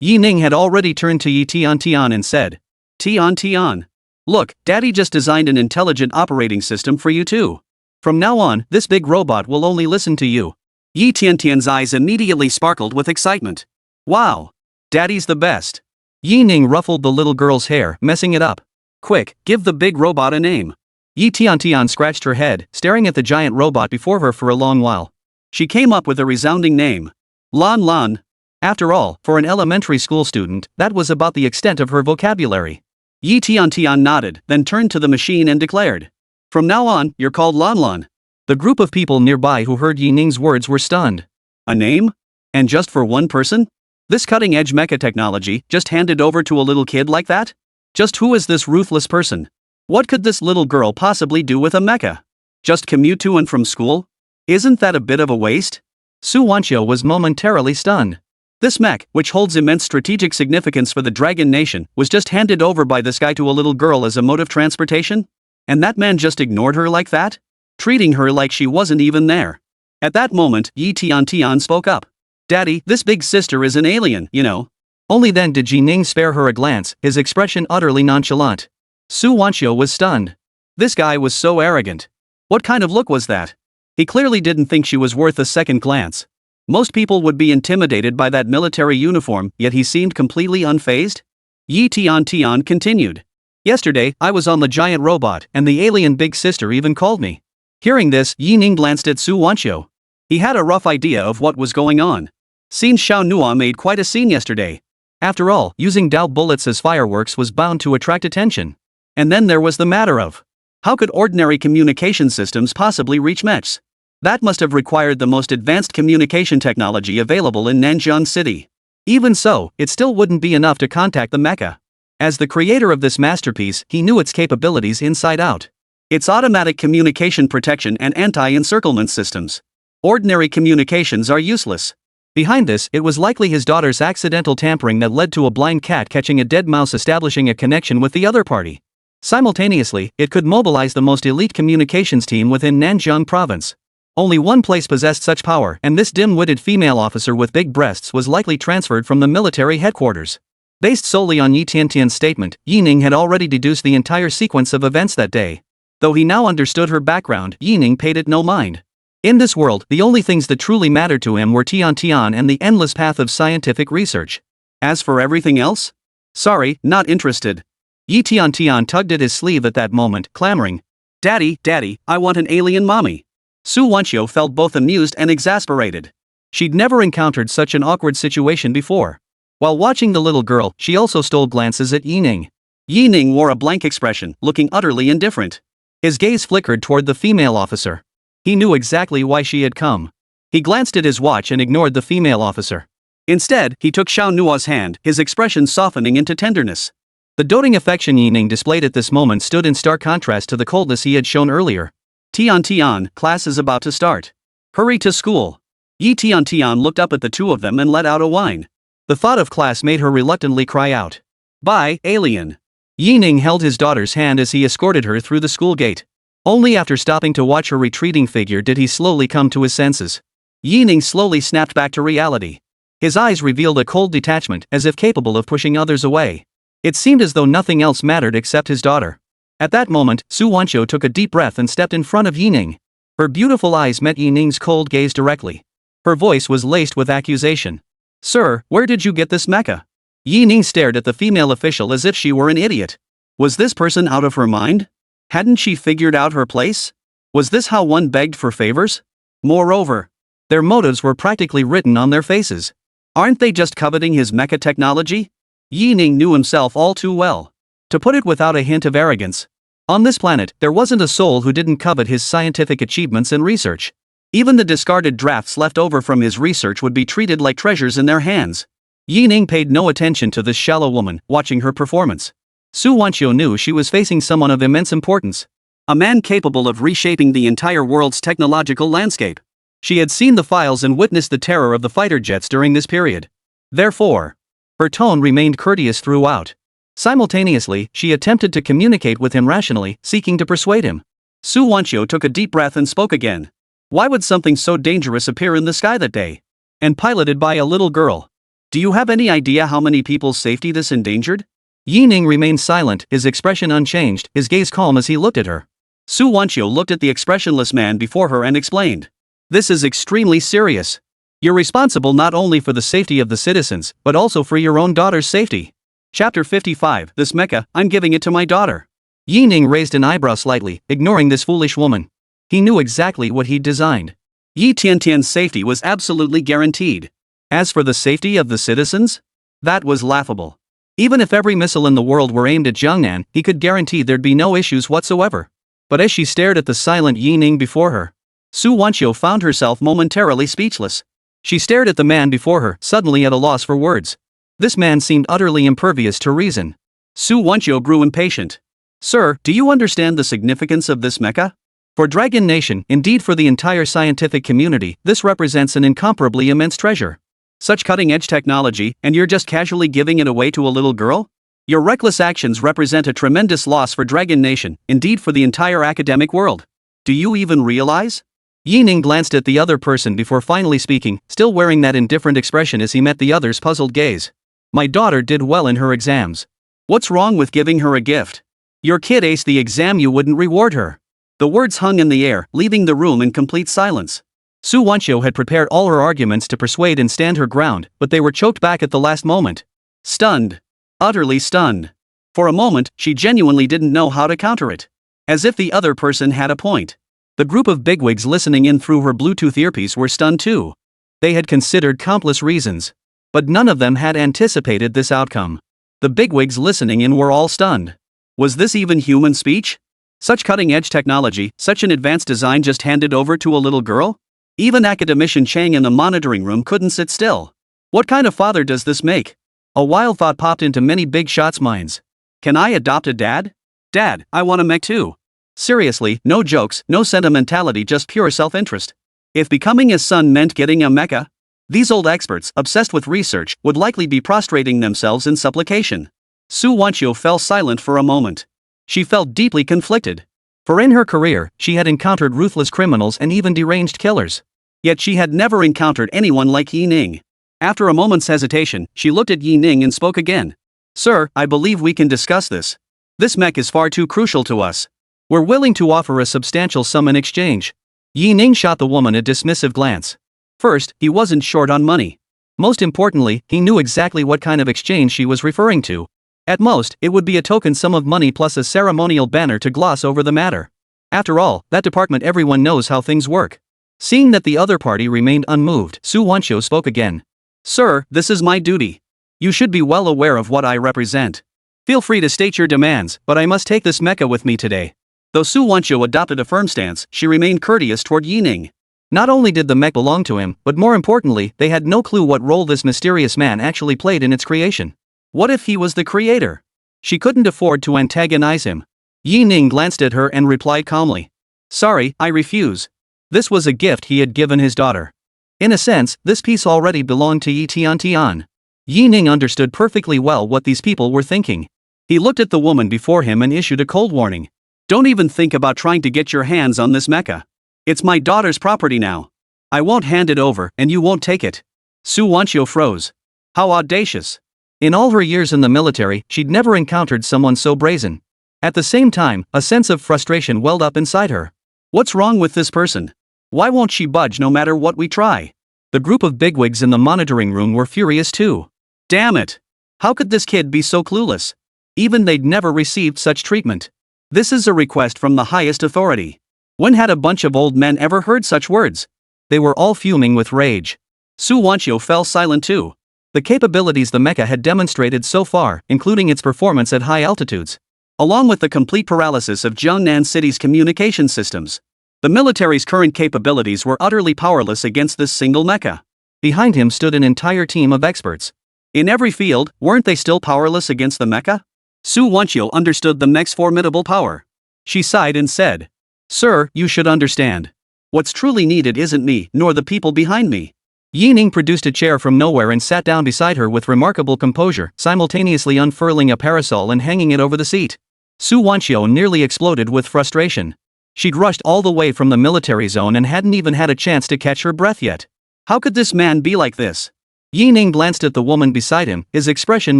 Yining had already turned to Yi Tian and said, Tian, look, Daddy just designed an intelligent operating system for you too. From now on, this big robot will only listen to you. Yi Tian's eyes immediately sparkled with excitement. Wow! Daddy's the best. Yining ruffled the little girl's hair, messing it up. Quick, give the big robot a name. Yi Tian scratched her head, staring at the giant robot before her for a long while. She came up with a resounding name. Lan. After all, for an elementary school student, that was about the extent of her vocabulary. Yi Tian nodded, then turned to the machine and declared, From now on, you're called Lan. The group of people nearby who heard Yining's words were stunned. A name? And just for one person? This cutting-edge mecha technology, just handed over to a little kid like that? Just who is this ruthless person? What could this little girl possibly do with a mecha? Just commute to and from school? Isn't that a bit of a waste? Su Wanqiu was momentarily stunned. This mech, which holds immense strategic significance for the Dragon Nation, was just handed over by this guy to a little girl as a mode of transportation? And that man just ignored her like that? Treating her like she wasn't even there. At that moment, Yi Tian spoke up. Daddy, this big sister is an alien, you know. Only then did Yining spare her a glance, his expression utterly nonchalant. Su Wanqiu was stunned. This guy was so arrogant. What kind of look was that? He clearly didn't think she was worth a second glance. Most people would be intimidated by that military uniform, yet he seemed completely unfazed. Yi Tian continued. Yesterday, I was on the giant robot, and the alien big sister even called me. Hearing this, Yining glanced at Su Wanqiu. He had a rough idea of what was going on. Xin Xiaonua made quite a scene yesterday. After all, using Dao bullets as fireworks was bound to attract attention. And then there was the matter of, how could ordinary communication systems possibly reach mechs? That must have required the most advanced communication technology available in Nanjian City. Even so, it still wouldn't be enough to contact the mecha. As the creator of this masterpiece, he knew its capabilities inside out. Its automatic communication protection and anti-encirclement systems. Ordinary communications are useless. Behind this, it was likely his daughter's accidental tampering that led to a blind cat catching a dead mouse establishing a connection with the other party. Simultaneously, it could mobilize the most elite communications team within Nanjing province. Only one place possessed such power, and this dim-witted female officer with big breasts was likely transferred from the military headquarters. Based solely on Yi Tiantian's statement, Yi Ning had already deduced the entire sequence of events that day. Though he now understood her background, Yi Ning paid it no mind. In this world, the only things that truly mattered to him were Tian and the endless path of scientific research. As for everything else? Sorry, not interested. Yi Tian tugged at his sleeve at that moment, clamoring, Daddy, Daddy, I want an alien mommy. Su Wanqiu felt both amused and exasperated. She'd never encountered such an awkward situation before. While watching the little girl, she also stole glances at Yi Ning. Yi Ning wore a blank expression, looking utterly indifferent. His gaze flickered toward the female officer. He knew exactly why she had come. He glanced at his watch and ignored the female officer. Instead, he took Xiao Nuo's hand, his expression softening into tenderness. The doting affection Yi Ning displayed at this moment stood in stark contrast to the coldness he had shown earlier. Tian, class is about to start. Hurry to school. Yi Tian looked up at the two of them and let out a whine. The thought of class made her reluctantly cry out. Bye, alien. Yi Ning held his daughter's hand as he escorted her through the school gate. Only after stopping to watch her retreating figure did he slowly come to his senses. Yi Ning slowly snapped back to reality. His eyes revealed a cold detachment, as if capable of pushing others away. It seemed as though nothing else mattered except his daughter. At that moment, Su Wanqiu took a deep breath and stepped in front of Yi Ning. Her beautiful eyes met Yi Ning's cold gaze directly. Her voice was laced with accusation. Sir, where did you get this mecha? Yi Ning stared at the female official as if she were an idiot. Was this person out of her mind? Hadn't she figured out her place? Was this how one begged for favors? Moreover, their motives were practically written on their faces. Aren't they just coveting his mecha technology? Yi Ning knew himself all too well. To put it without a hint of arrogance, on this planet, there wasn't a soul who didn't covet his scientific achievements and research. Even the discarded drafts left over from his research would be treated like treasures in their hands. Yi Ning paid no attention to this shallow woman, watching her performance. Su Wanqiu knew she was facing someone of immense importance. A man capable of reshaping the entire world's technological landscape. She had seen the files and witnessed the terror of the fighter jets during this period. Therefore, her tone remained courteous throughout. Simultaneously, she attempted to communicate with him rationally, seeking to persuade him. Su Wanqiu took a deep breath and spoke again. Why would something so dangerous appear in the sky that day? And piloted by a little girl? Do you have any idea how many people's safety this endangered? Yi Ning remained silent, his expression unchanged, his gaze calm as he looked at her. Su Wanqiu looked at the expressionless man before her and explained. This is extremely serious. You're responsible not only for the safety of the citizens, but also for your own daughter's safety. Chapter 55, This mecha, I'm giving it to my daughter. Yi Ning raised an eyebrow slightly, ignoring this foolish woman. He knew exactly what he'd designed. Yi Tiantian's safety was absolutely guaranteed. As for the safety of the citizens? That was laughable. Even if every missile in the world were aimed at Jiangnan, he could guarantee there'd be no issues whatsoever. But as she stared at the silent Yi Ning before her, Su Wanqiu found herself momentarily speechless. She stared at the man before her, suddenly at a loss for words. This man seemed utterly impervious to reason. Su Wanqiu grew impatient. Sir, do you understand the significance of this mecha? For Dragon Nation, indeed for the entire scientific community, this represents an incomparably immense treasure. Such cutting-edge technology, and you're just casually giving it away to a little girl? Your reckless actions represent a tremendous loss for Dragon Nation, indeed for the entire academic world. Do you even realize? Yi Ning glanced at the other person before finally speaking, still wearing that indifferent expression as he met the other's puzzled gaze. My daughter did well in her exams. What's wrong with giving her a gift? Your kid aced the exam, you wouldn't reward her. The words hung in the air, leaving the room in complete silence. Su Wanqiu had prepared all her arguments to persuade and stand her ground, but they were choked back at the last moment. Stunned. Utterly stunned. For a moment, she genuinely didn't know how to counter it. As if the other person had a point. The group of bigwigs listening in through her Bluetooth earpiece were stunned too. They had considered countless reasons, but none of them had anticipated this outcome. The bigwigs listening in were all stunned. Was this even human speech? Such cutting-edge technology, such an advanced design just handed over to a little girl? Even Academician Chang in the monitoring room couldn't sit still. What kind of father does this make? A wild thought popped into many big shots' minds. Can I adopt a dad? Dad, I want a mech too. Seriously, no jokes, no sentimentality, just pure self-interest. If becoming his son meant getting a mecha, these old experts, obsessed with research, would likely be prostrating themselves in supplication. Su Wanchio fell silent for a moment. She felt deeply conflicted. For in her career, she had encountered ruthless criminals and even deranged killers. Yet she had never encountered anyone like Yi Ning. After a moment's hesitation, she looked at Yi Ning and spoke again. Sir, I believe we can discuss this. This mech is far too crucial to us. We're willing to offer a substantial sum in exchange. Yi Ning shot the woman a dismissive glance. First, he wasn't short on money. Most importantly, he knew exactly what kind of exchange she was referring to. At most, it would be a token sum of money plus a ceremonial banner to gloss over the matter. After all, that department everyone knows how things work. Seeing that the other party remained unmoved, Su Wanchio spoke again. Sir, this is my duty. You should be well aware of what I represent. Feel free to state your demands, but I must take this mecha with me today. Though Su Wanchio adopted a firm stance, she remained courteous toward Yi Ning. Not only did the mech belong to him, but more importantly, they had no clue what role this mysterious man actually played in its creation. What if he was the creator? She couldn't afford to antagonize him. Yi Ning glanced at her and replied calmly. Sorry, I refuse. This was a gift he had given his daughter. In a sense, this piece already belonged to Yi Tian. Yi Ning understood perfectly well what these people were thinking. He looked at the woman before him and issued a cold warning. Don't even think about trying to get your hands on this mecha. It's my daughter's property now. I won't hand it over, and you won't take it. Su Wanchio froze. How audacious. In all her years in the military, she'd never encountered someone so brazen. At the same time, a sense of frustration welled up inside her. What's wrong with this person? Why won't she budge no matter what we try? The group of bigwigs in the monitoring room were furious too. Damn it! How could this kid be so clueless? Even they'd never received such treatment. This is a request from the highest authority. When had a bunch of old men ever heard such words? They were all fuming with rage. Su Wanchio fell silent too. The capabilities the mecha had demonstrated so far, including its performance at high altitudes, along with the complete paralysis of Jiangnan City's communication systems. The military's current capabilities were utterly powerless against this single mecha. Behind him stood an entire team of experts. In every field, weren't they still powerless against the mecha? Su Wanchio understood the mech's formidable power. She sighed and said, Sir, you should understand. What's truly needed isn't me, nor the people behind me. Yi Ning produced a chair from nowhere and sat down beside her with remarkable composure, simultaneously unfurling a parasol and hanging it over the seat. Su Wanchio nearly exploded with frustration. She'd rushed all the way from the military zone and hadn't even had a chance to catch her breath yet. How could this man be like this? Yi Ning glanced at the woman beside him, his expression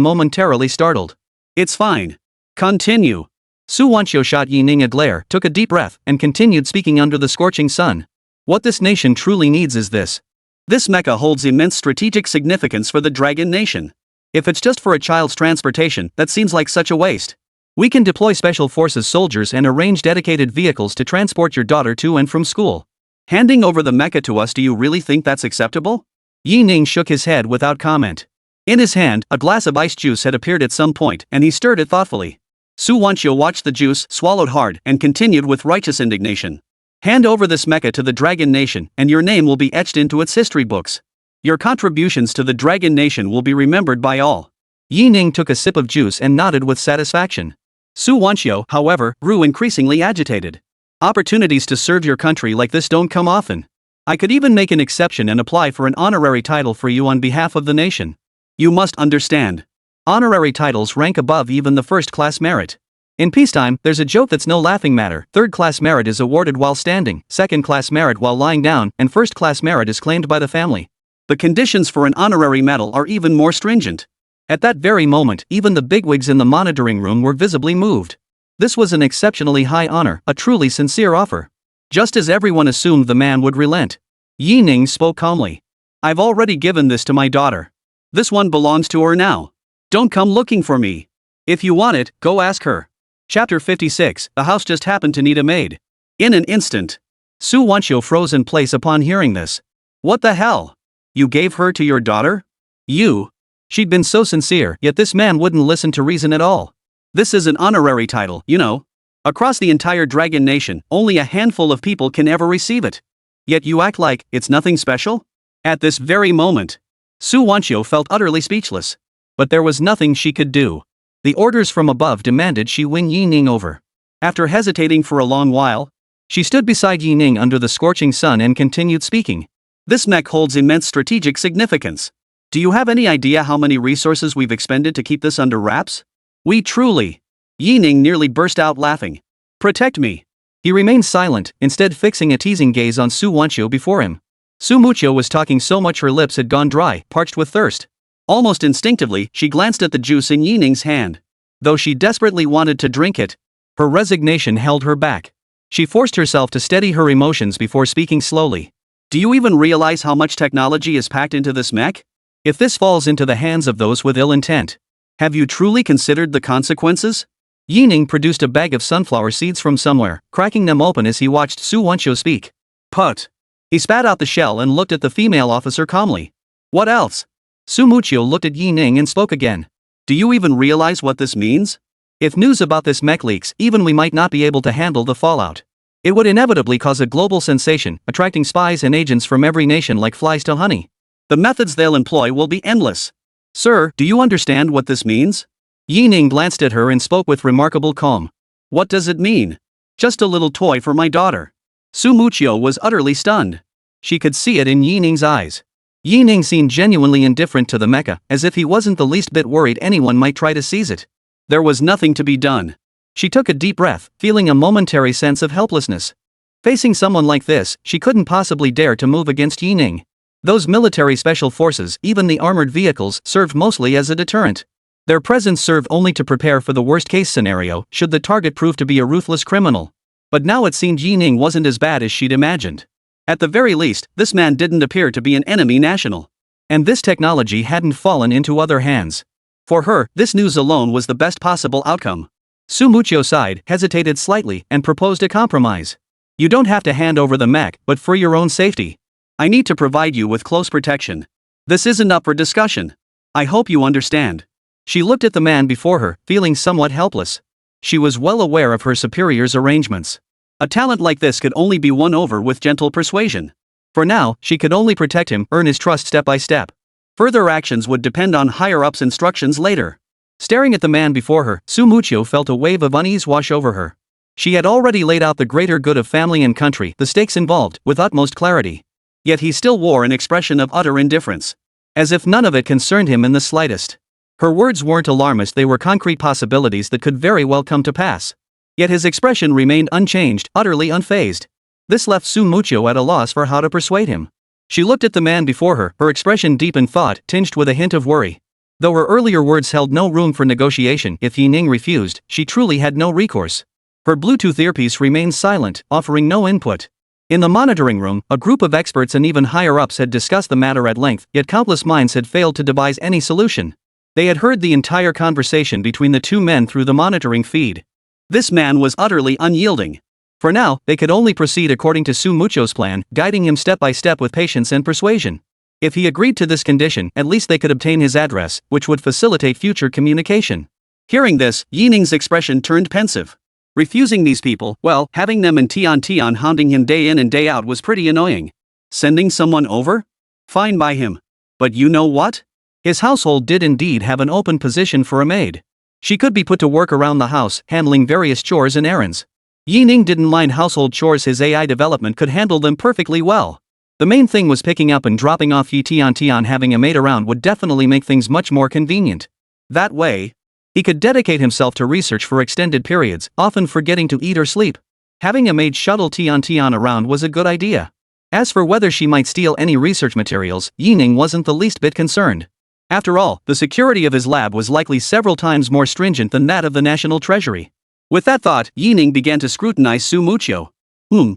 momentarily startled. It's fine. Continue. Su Wanchio shot Yi Ning a glare, took a deep breath, and continued speaking under the scorching sun. What this nation truly needs is this. This mecha holds immense strategic significance for the Dragon Nation. If it's just for a child's transportation, that seems like such a waste. We can deploy special forces soldiers and arrange dedicated vehicles to transport your daughter to and from school. Handing over the mecha to us, do you really think that's acceptable? Yi Ning shook his head without comment. In his hand, a glass of ice juice had appeared at some point, and he stirred it thoughtfully. Su Wanchio watched the juice, swallowed hard, and continued with righteous indignation. Hand over this mecha to the Dragon Nation, and your name will be etched into its history books. Your contributions to the Dragon Nation will be remembered by all. Yi Ning took a sip of juice and nodded with satisfaction. Su Wanchio, however, grew increasingly agitated. Opportunities to serve your country like this don't come often. I could even make an exception and apply for an honorary title for you on behalf of the nation. You must understand. Honorary titles rank above even the first-class merit. In peacetime, there's a joke that's no laughing matter. Third-class merit is awarded while standing, second-class merit while lying down, and first-class merit is claimed by the family. The conditions for an honorary medal are even more stringent. At that very moment, even the bigwigs in the monitoring room were visibly moved. This was an exceptionally high honor, a truly sincere offer. Just as everyone assumed the man would relent, Yi Ning spoke calmly. I've already given this to my daughter. This one belongs to her now. Don't come looking for me. If you want it, go ask her. Chapter 56, The house just happened to need a maid. In an instant, Su Wanchio froze in place upon hearing this. What the hell? You gave her to your daughter? You? She'd been so sincere, yet this man wouldn't listen to reason at all. This is an honorary title, you know. Across the entire Dragon Nation, only a handful of people can ever receive it. Yet you act like it's nothing special? At this very moment, Su Wanchio felt utterly speechless. But there was nothing she could do. The orders from above demanded she win Yi Ning over. After hesitating for a long while, She stood beside Yi Ning under the scorching sun and continued speaking. This mech holds immense strategic significance. Do you have any idea how many resources we've expended to keep this under wraps? We truly. Yi Ning nearly burst out laughing. Protect me. He remained silent, instead fixing a teasing gaze on Su Wanqiu before him. Su Muqiu was talking so much her lips had gone dry, parched with thirst. Almost instinctively, she glanced at the juice in Yi Ning's hand. Though she desperately wanted to drink it, her resignation held her back. She forced herself to steady her emotions before speaking slowly. Do you even realize how much technology is packed into this mech? If this falls into the hands of those with ill intent, have you truly considered the consequences? Yi Ning produced a bag of sunflower seeds from somewhere, cracking them open as he watched Su Wanqiu speak. Put. He spat out the shell and looked at the female officer calmly. What else? Su Muqiu looked at Yi Ning and spoke again. Do you even realize what this means? If news about this mech leaks, even we might not be able to handle the fallout. It would inevitably cause a global sensation, attracting spies and agents from every nation like flies to honey. The methods they'll employ will be endless. Sir, do you understand what this means? Yi Ning glanced at her and spoke with remarkable calm. What does it mean? Just a little toy for my daughter. Su Muqiu was utterly stunned. She could see it in Yi Ning's eyes. Yi Ning seemed genuinely indifferent to the mecha, as if he wasn't the least bit worried anyone might try to seize it. There was nothing to be done. She took a deep breath, feeling a momentary sense of helplessness. Facing someone like this, she couldn't possibly dare to move against Yi Ning. Those military special forces, even the armored vehicles, served mostly as a deterrent. Their presence served only to prepare for the worst-case scenario, should the target prove to be a ruthless criminal. But now it seemed Yi Ning wasn't as bad as she'd imagined. At the very least, this man didn't appear to be an enemy national. And this technology hadn't fallen into other hands. For her, this news alone was the best possible outcome. Su Muqiu sighed, hesitated slightly, and proposed a compromise. You don't have to hand over the mech, but for your own safety, I need to provide you with close protection. This isn't up for discussion. I hope you understand. She looked at the man before her, feeling somewhat helpless. She was well aware of her superior's arrangements. A talent like this could only be won over with gentle persuasion. For now, she could only protect him, earn his trust step by step. Further actions would depend on higher-ups' instructions later. Staring at the man before her, Su Muqiu felt a wave of unease wash over her. She had already laid out the greater good of family and country, the stakes involved, with utmost clarity. Yet he still wore an expression of utter indifference. As if none of it concerned him in the slightest. Her words weren't alarmist, they were concrete possibilities that could very well come to pass. Yet his expression remained unchanged, utterly unfazed. This left Su Muqiu at a loss for how to persuade him. She looked at the man before her, her expression deep in thought, tinged with a hint of worry. Though her earlier words held no room for negotiation, if Yi Ning refused, she truly had no recourse. Her Bluetooth earpiece remained silent, offering no input. In the monitoring room, a group of experts and even higher-ups had discussed the matter at length, yet countless minds had failed to devise any solution. They had heard the entire conversation between the two men through the monitoring feed. This man was utterly unyielding. For now, they could only proceed according to Su Muqiu's plan, guiding him step by step with patience and persuasion. If he agreed to this condition, at least they could obtain his address, which would facilitate future communication. Hearing this, Yi Ning's expression turned pensive. Refusing these people, well, having them in Tian hounding him day in and day out was pretty annoying. Sending someone over? Fine by him. But you know what? His household did indeed have an open position for a maid. She could be put to work around the house, handling various chores and errands. Yi Ning didn't mind household chores, his AI development could handle them perfectly well. The main thing was picking up and dropping off Tian. Having a maid around would definitely make things much more convenient. That way, he could dedicate himself to research for extended periods, often forgetting to eat or sleep. Having a maid shuttle Tian around was a good idea. As for whether she might steal any research materials, Yi Ning wasn't the least bit concerned. After all, the security of his lab was likely several times more stringent than that of the National Treasury. With that thought, Yi Ning began to scrutinize Su Muqiu.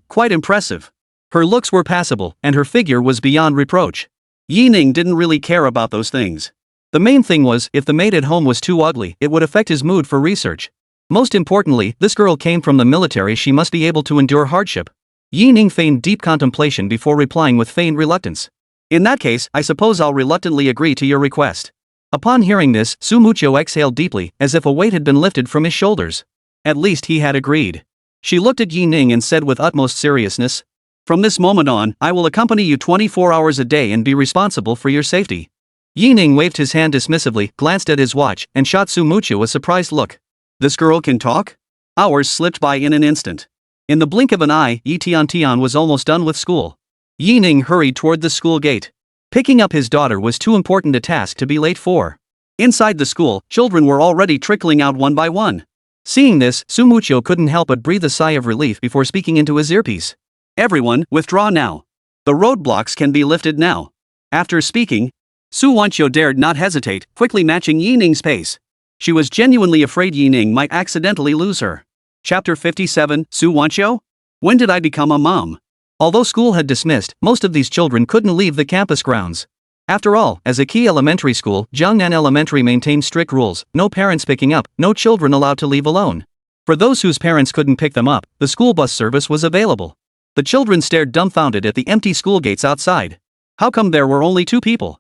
Quite impressive. Her looks were passable, and her figure was beyond reproach. Yi Ning didn't really care about those things. The main thing was, if the maid at home was too ugly, it would affect his mood for research. Most importantly, this girl came from the military, she must be able to endure hardship. Yi Ning feigned deep contemplation before replying with feigned reluctance. In that case, I suppose I'll reluctantly agree to your request. Upon hearing this, Su Muqiu exhaled deeply, as if a weight had been lifted from his shoulders. At least he had agreed. She looked at Yi Ning and said with utmost seriousness, "From this moment on, I will accompany you 24 hours a day and be responsible for your safety." Yi Ning waved his hand dismissively, glanced at his watch, and shot Su Muqiu a surprised look. This girl can talk? Hours slipped by in an instant. In the blink of an eye, Yi Tian was almost done with school. Yi Ning hurried toward the school gate. Picking up his daughter was too important a task to be late for. Inside the school, children were already trickling out one by one. Seeing this, Su Mucho couldn't help but breathe a sigh of relief before speaking into his earpiece. Everyone, withdraw now. The roadblocks can be lifted now. After speaking, Su Wanqiu dared not hesitate, quickly matching Yi Ning's pace. She was genuinely afraid Yi Ning might accidentally lose her. Chapter 57, Su Wanqiu? When did I become a mom? Although school had dismissed, most of these children couldn't leave the campus grounds. After all, as a key elementary school, Jiangnan Elementary maintained strict rules: no parents picking up, no children allowed to leave alone. For those whose parents couldn't pick them up, the school bus service was available. The children stared dumbfounded at the empty school gates outside. How come there were only 2 people?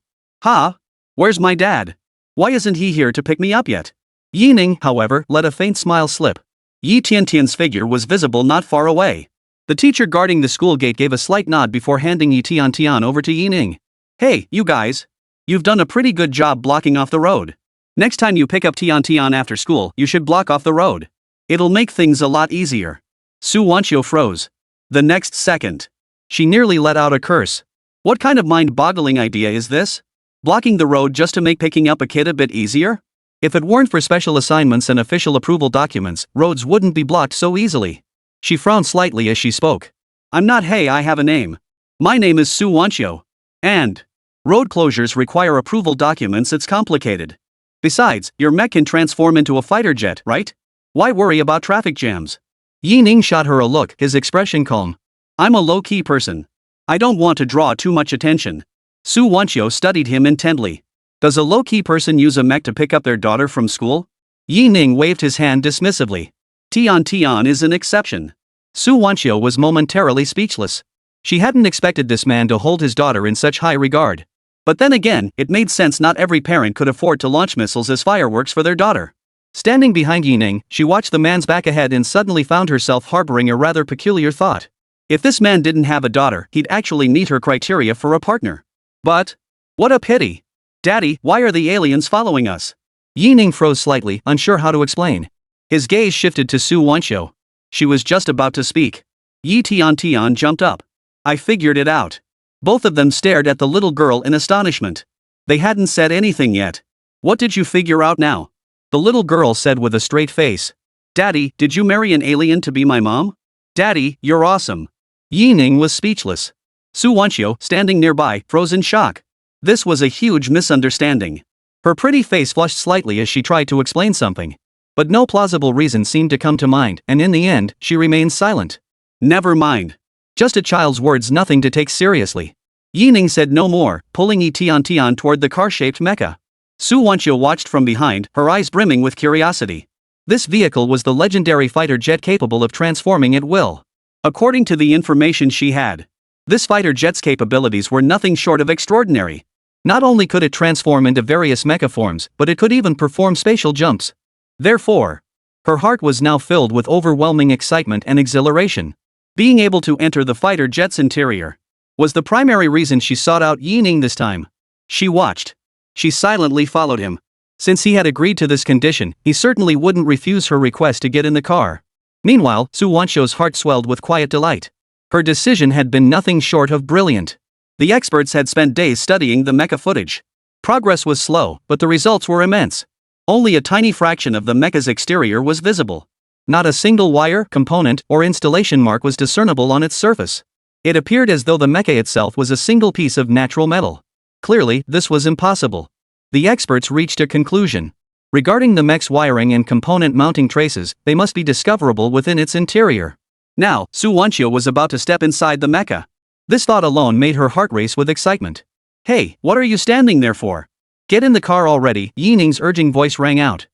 Where's my dad? Why isn't he here to pick me up yet? Yi Ning, however, let a faint smile slip. Yi Tiantian's figure was visible not far away. The teacher guarding the school gate gave a slight nod before handing Yi Tian over to Yi Ning. Hey, you guys. You've done a pretty good job blocking off the road. Next time you pick up Tian after school, you should block off the road. It'll make things a lot easier. Su Wanqiu froze. The next second, she nearly let out a curse. What kind of mind-boggling idea is this? Blocking the road just to make picking up a kid a bit easier? If it weren't for special assignments and official approval documents, roads wouldn't be blocked so easily. She frowned slightly as she spoke. I'm not Hey, I have a name. My name is Su Wanqiu. And road closures require approval documents. It's complicated. Besides, your mech can transform into a fighter jet, right? Why worry about traffic jams? Yi Ning shot her a look, his expression calm. I'm a low-key person. I don't want to draw too much attention. Su Wanqiu studied him intently. Does a low-key person use a mech to pick up their daughter from school? Yi Ning waved his hand dismissively. Tian is an exception. Su Wanqiu was momentarily speechless. She hadn't expected this man to hold his daughter in such high regard. But then again, it made sense not every parent could afford to launch missiles as fireworks for their daughter. Standing behind Yi Ning, she watched the man's back ahead and suddenly found herself harboring a rather peculiar thought. If this man didn't have a daughter, he'd actually meet her criteria for a partner. But what a pity. Daddy, why are the aliens following us? Yi Ning froze slightly, unsure how to explain. His gaze shifted to Su Wanqiu. She was just about to speak. Yi Tian jumped up. I figured it out. Both of them stared at the little girl in astonishment. They hadn't said anything yet. What did you figure out now? The little girl said with a straight face. Daddy, did you marry an alien to be my mom? Daddy, you're awesome. Yi Ning was speechless. Su Wanqiu, standing nearby, froze in shock. This was a huge misunderstanding. Her pretty face flushed slightly as she tried to explain something. But no plausible reason seemed to come to mind, and in the end, she remained silent. Never mind. Just a child's words, nothing to take seriously. Yi Ning said no more, pulling Yi Tian toward the car-shaped mecha. Su Wanqiu watched from behind, her eyes brimming with curiosity. This vehicle was the legendary fighter jet capable of transforming at will. According to the information she had, this fighter jet's capabilities were nothing short of extraordinary. Not only could it transform into various mecha forms, but it could even perform spatial jumps. Therefore, her heart was now filled with overwhelming excitement and exhilaration. Being able to enter the fighter jet's interior was the primary reason she sought out Yi Ning this time. She watched. She silently followed him. Since he had agreed to this condition, he certainly wouldn't refuse her request to get in the car. Meanwhile, Su Wanqiu's heart swelled with quiet delight. Her decision had been nothing short of brilliant. The experts had spent days studying the mecha footage. Progress was slow, but the results were immense. Only a tiny fraction of the mecha's exterior was visible. Not a single wire, component, or installation mark was discernible on its surface. It appeared as though the mecha itself was a single piece of natural metal. Clearly, this was impossible. The experts reached a conclusion. Regarding the mech's wiring and component mounting traces, they must be discoverable within its interior. Now, Su Wanqiu was about to step inside the mecha. This thought alone made her heart race with excitement. Hey, what are you standing there for? Get in the car already, Yi Ning's urging voice rang out.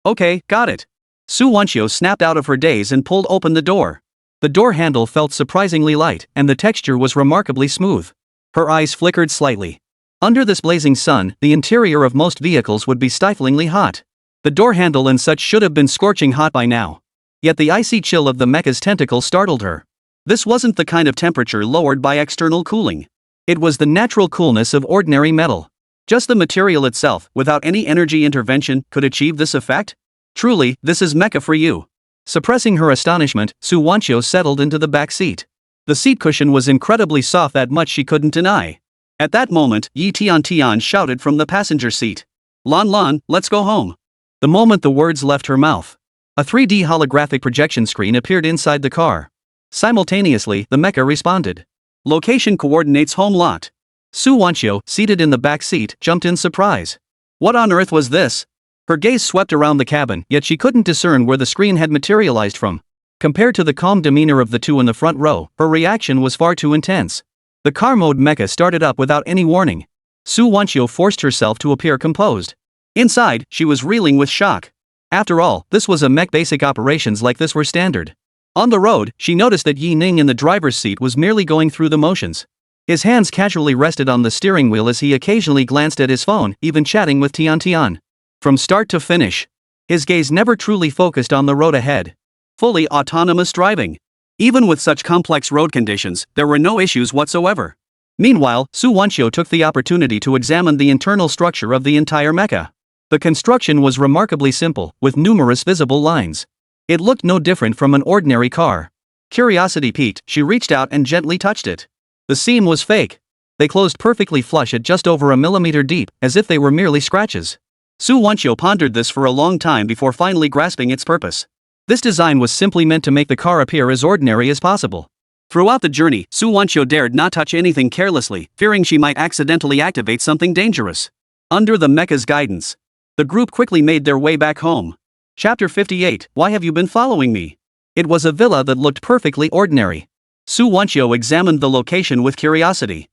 Okay, got it. Su Wanqiu snapped out of her daze and pulled open the door. The door handle felt surprisingly light, and the texture was remarkably smooth. Her eyes flickered slightly. Under this blazing sun, the interior of most vehicles would be stiflingly hot. The door handle and such should have been scorching hot by now. Yet the icy chill of the mecha's tentacle startled her. This wasn't the kind of temperature lowered by external cooling. It was the natural coolness of ordinary metal. Just the material itself, without any energy intervention, could achieve this effect? Truly, this is mecha for you. Suppressing her astonishment, Su Wanchio settled into the back seat. The seat cushion was incredibly soft, that much she couldn't deny. At that moment, Yi Tian shouted from the passenger seat. "Lan Lan, let's go home." The moment the words left her mouth, a 3D holographic projection screen appeared inside the car. Simultaneously, the mecha responded. "Location coordinates home lot." Su Wanchio, seated in the back seat, jumped in surprise. What on earth was this? Her gaze swept around the cabin, yet she couldn't discern where the screen had materialized from. Compared to the calm demeanor of the two in the front row, her reaction was far too intense. The car mode mecha started up without any warning. Su Wanchio forced herself to appear composed. Inside, she was reeling with shock. After all, this was a mech. Basic operations like this were standard. On the road, she noticed that Yi Ning in the driver's seat was merely going through the motions. His hands casually rested on the steering wheel as he occasionally glanced at his phone, even chatting with Tian. From start to finish, his gaze never truly focused on the road ahead. Fully autonomous driving. Even with such complex road conditions, there were no issues whatsoever. Meanwhile, Su Wanchio took the opportunity to examine the internal structure of the entire mecha. The construction was remarkably simple, with numerous visible lines. It looked no different from an ordinary car. Curiosity piqued, she reached out and gently touched it. The seam was fake. They closed perfectly flush at just over a millimeter deep, as if they were merely scratches. Su Wanchio pondered this for a long time before finally grasping its purpose. This design was simply meant to make the car appear as ordinary as possible. Throughout the journey, Su Wanchio dared not touch anything carelessly, fearing she might accidentally activate something dangerous. Under the mecha's guidance, the group quickly made their way back home. Chapter 58, Why Have You Been Following Me? It was a villa that looked perfectly ordinary. Su Wanchio examined the location with curiosity.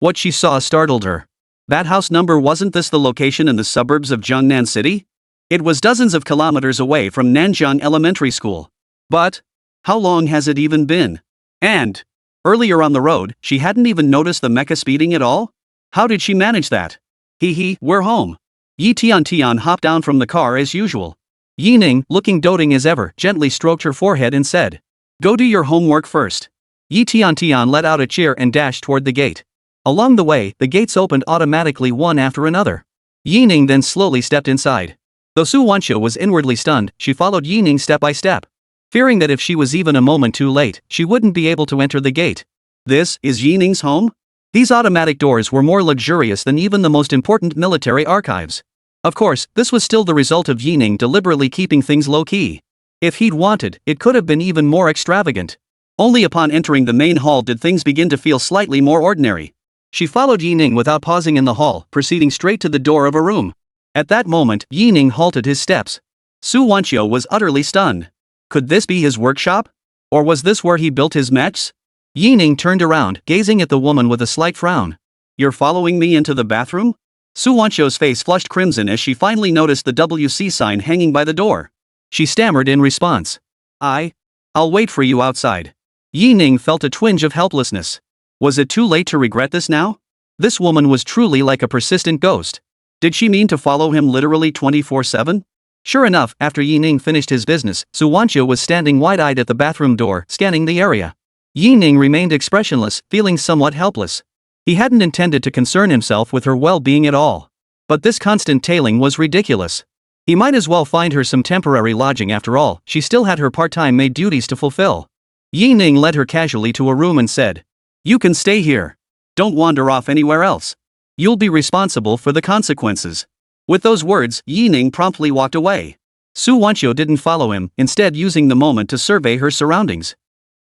What she saw startled her. That house number, wasn't this the location in the suburbs of Jiangnan City? It was dozens of kilometers away from Nanjiang Elementary School. But how long has it even been? And earlier on the road, she hadn't even noticed the mecha speeding at all? How did she manage that? We're home. Yi Tian hopped down from the car as usual. Yi Ning, looking doting as ever, gently stroked her forehead and said, "Go do your homework first." Yi Tian let out a cheer and dashed toward the gate. Along the way, the gates opened automatically one after another. Yi Ning then slowly stepped inside. Though Su Wanchio was inwardly stunned, she followed Yi Ning step by step, fearing that if she was even a moment too late, she wouldn't be able to enter the gate. This is Yi Ning's home? These automatic doors were more luxurious than even the most important military archives. Of course, this was still the result of Yi Ning deliberately keeping things low-key. If he'd wanted, it could have been even more extravagant. Only upon entering the main hall did things begin to feel slightly more ordinary. She followed Yi Ning without pausing in the hall, proceeding straight to the door of a room. At that moment, Yi Ning halted his steps. Su Wanchio was utterly stunned. Could this be his workshop? Or was this where he built his mechs? Yi Ning turned around, gazing at the woman with a slight frown. "You're following me into the bathroom?" Su Wanchio's face flushed crimson as she finally noticed the WC sign hanging by the door. She stammered in response. I'll wait for you outside." Yi Ning felt a twinge of helplessness. Was it too late to regret this now? This woman was truly like a persistent ghost. Did she mean to follow him literally 24/7? Sure enough, after Yi Ning finished his business, Su Wanchio was standing wide-eyed at the bathroom door, scanning the area. Yi Ning remained expressionless, feeling somewhat helpless. He hadn't intended to concern himself with her well-being at all. But this constant tailing was ridiculous. He might as well find her some temporary lodging. After all, she still had her part-time maid duties to fulfill. Yi Ning led her casually to a room and said, "You can stay here. Don't wander off anywhere else. You'll be responsible for the consequences." With those words, Yi Ning promptly walked away. Su Wanchio didn't follow him, instead using the moment to survey her surroundings.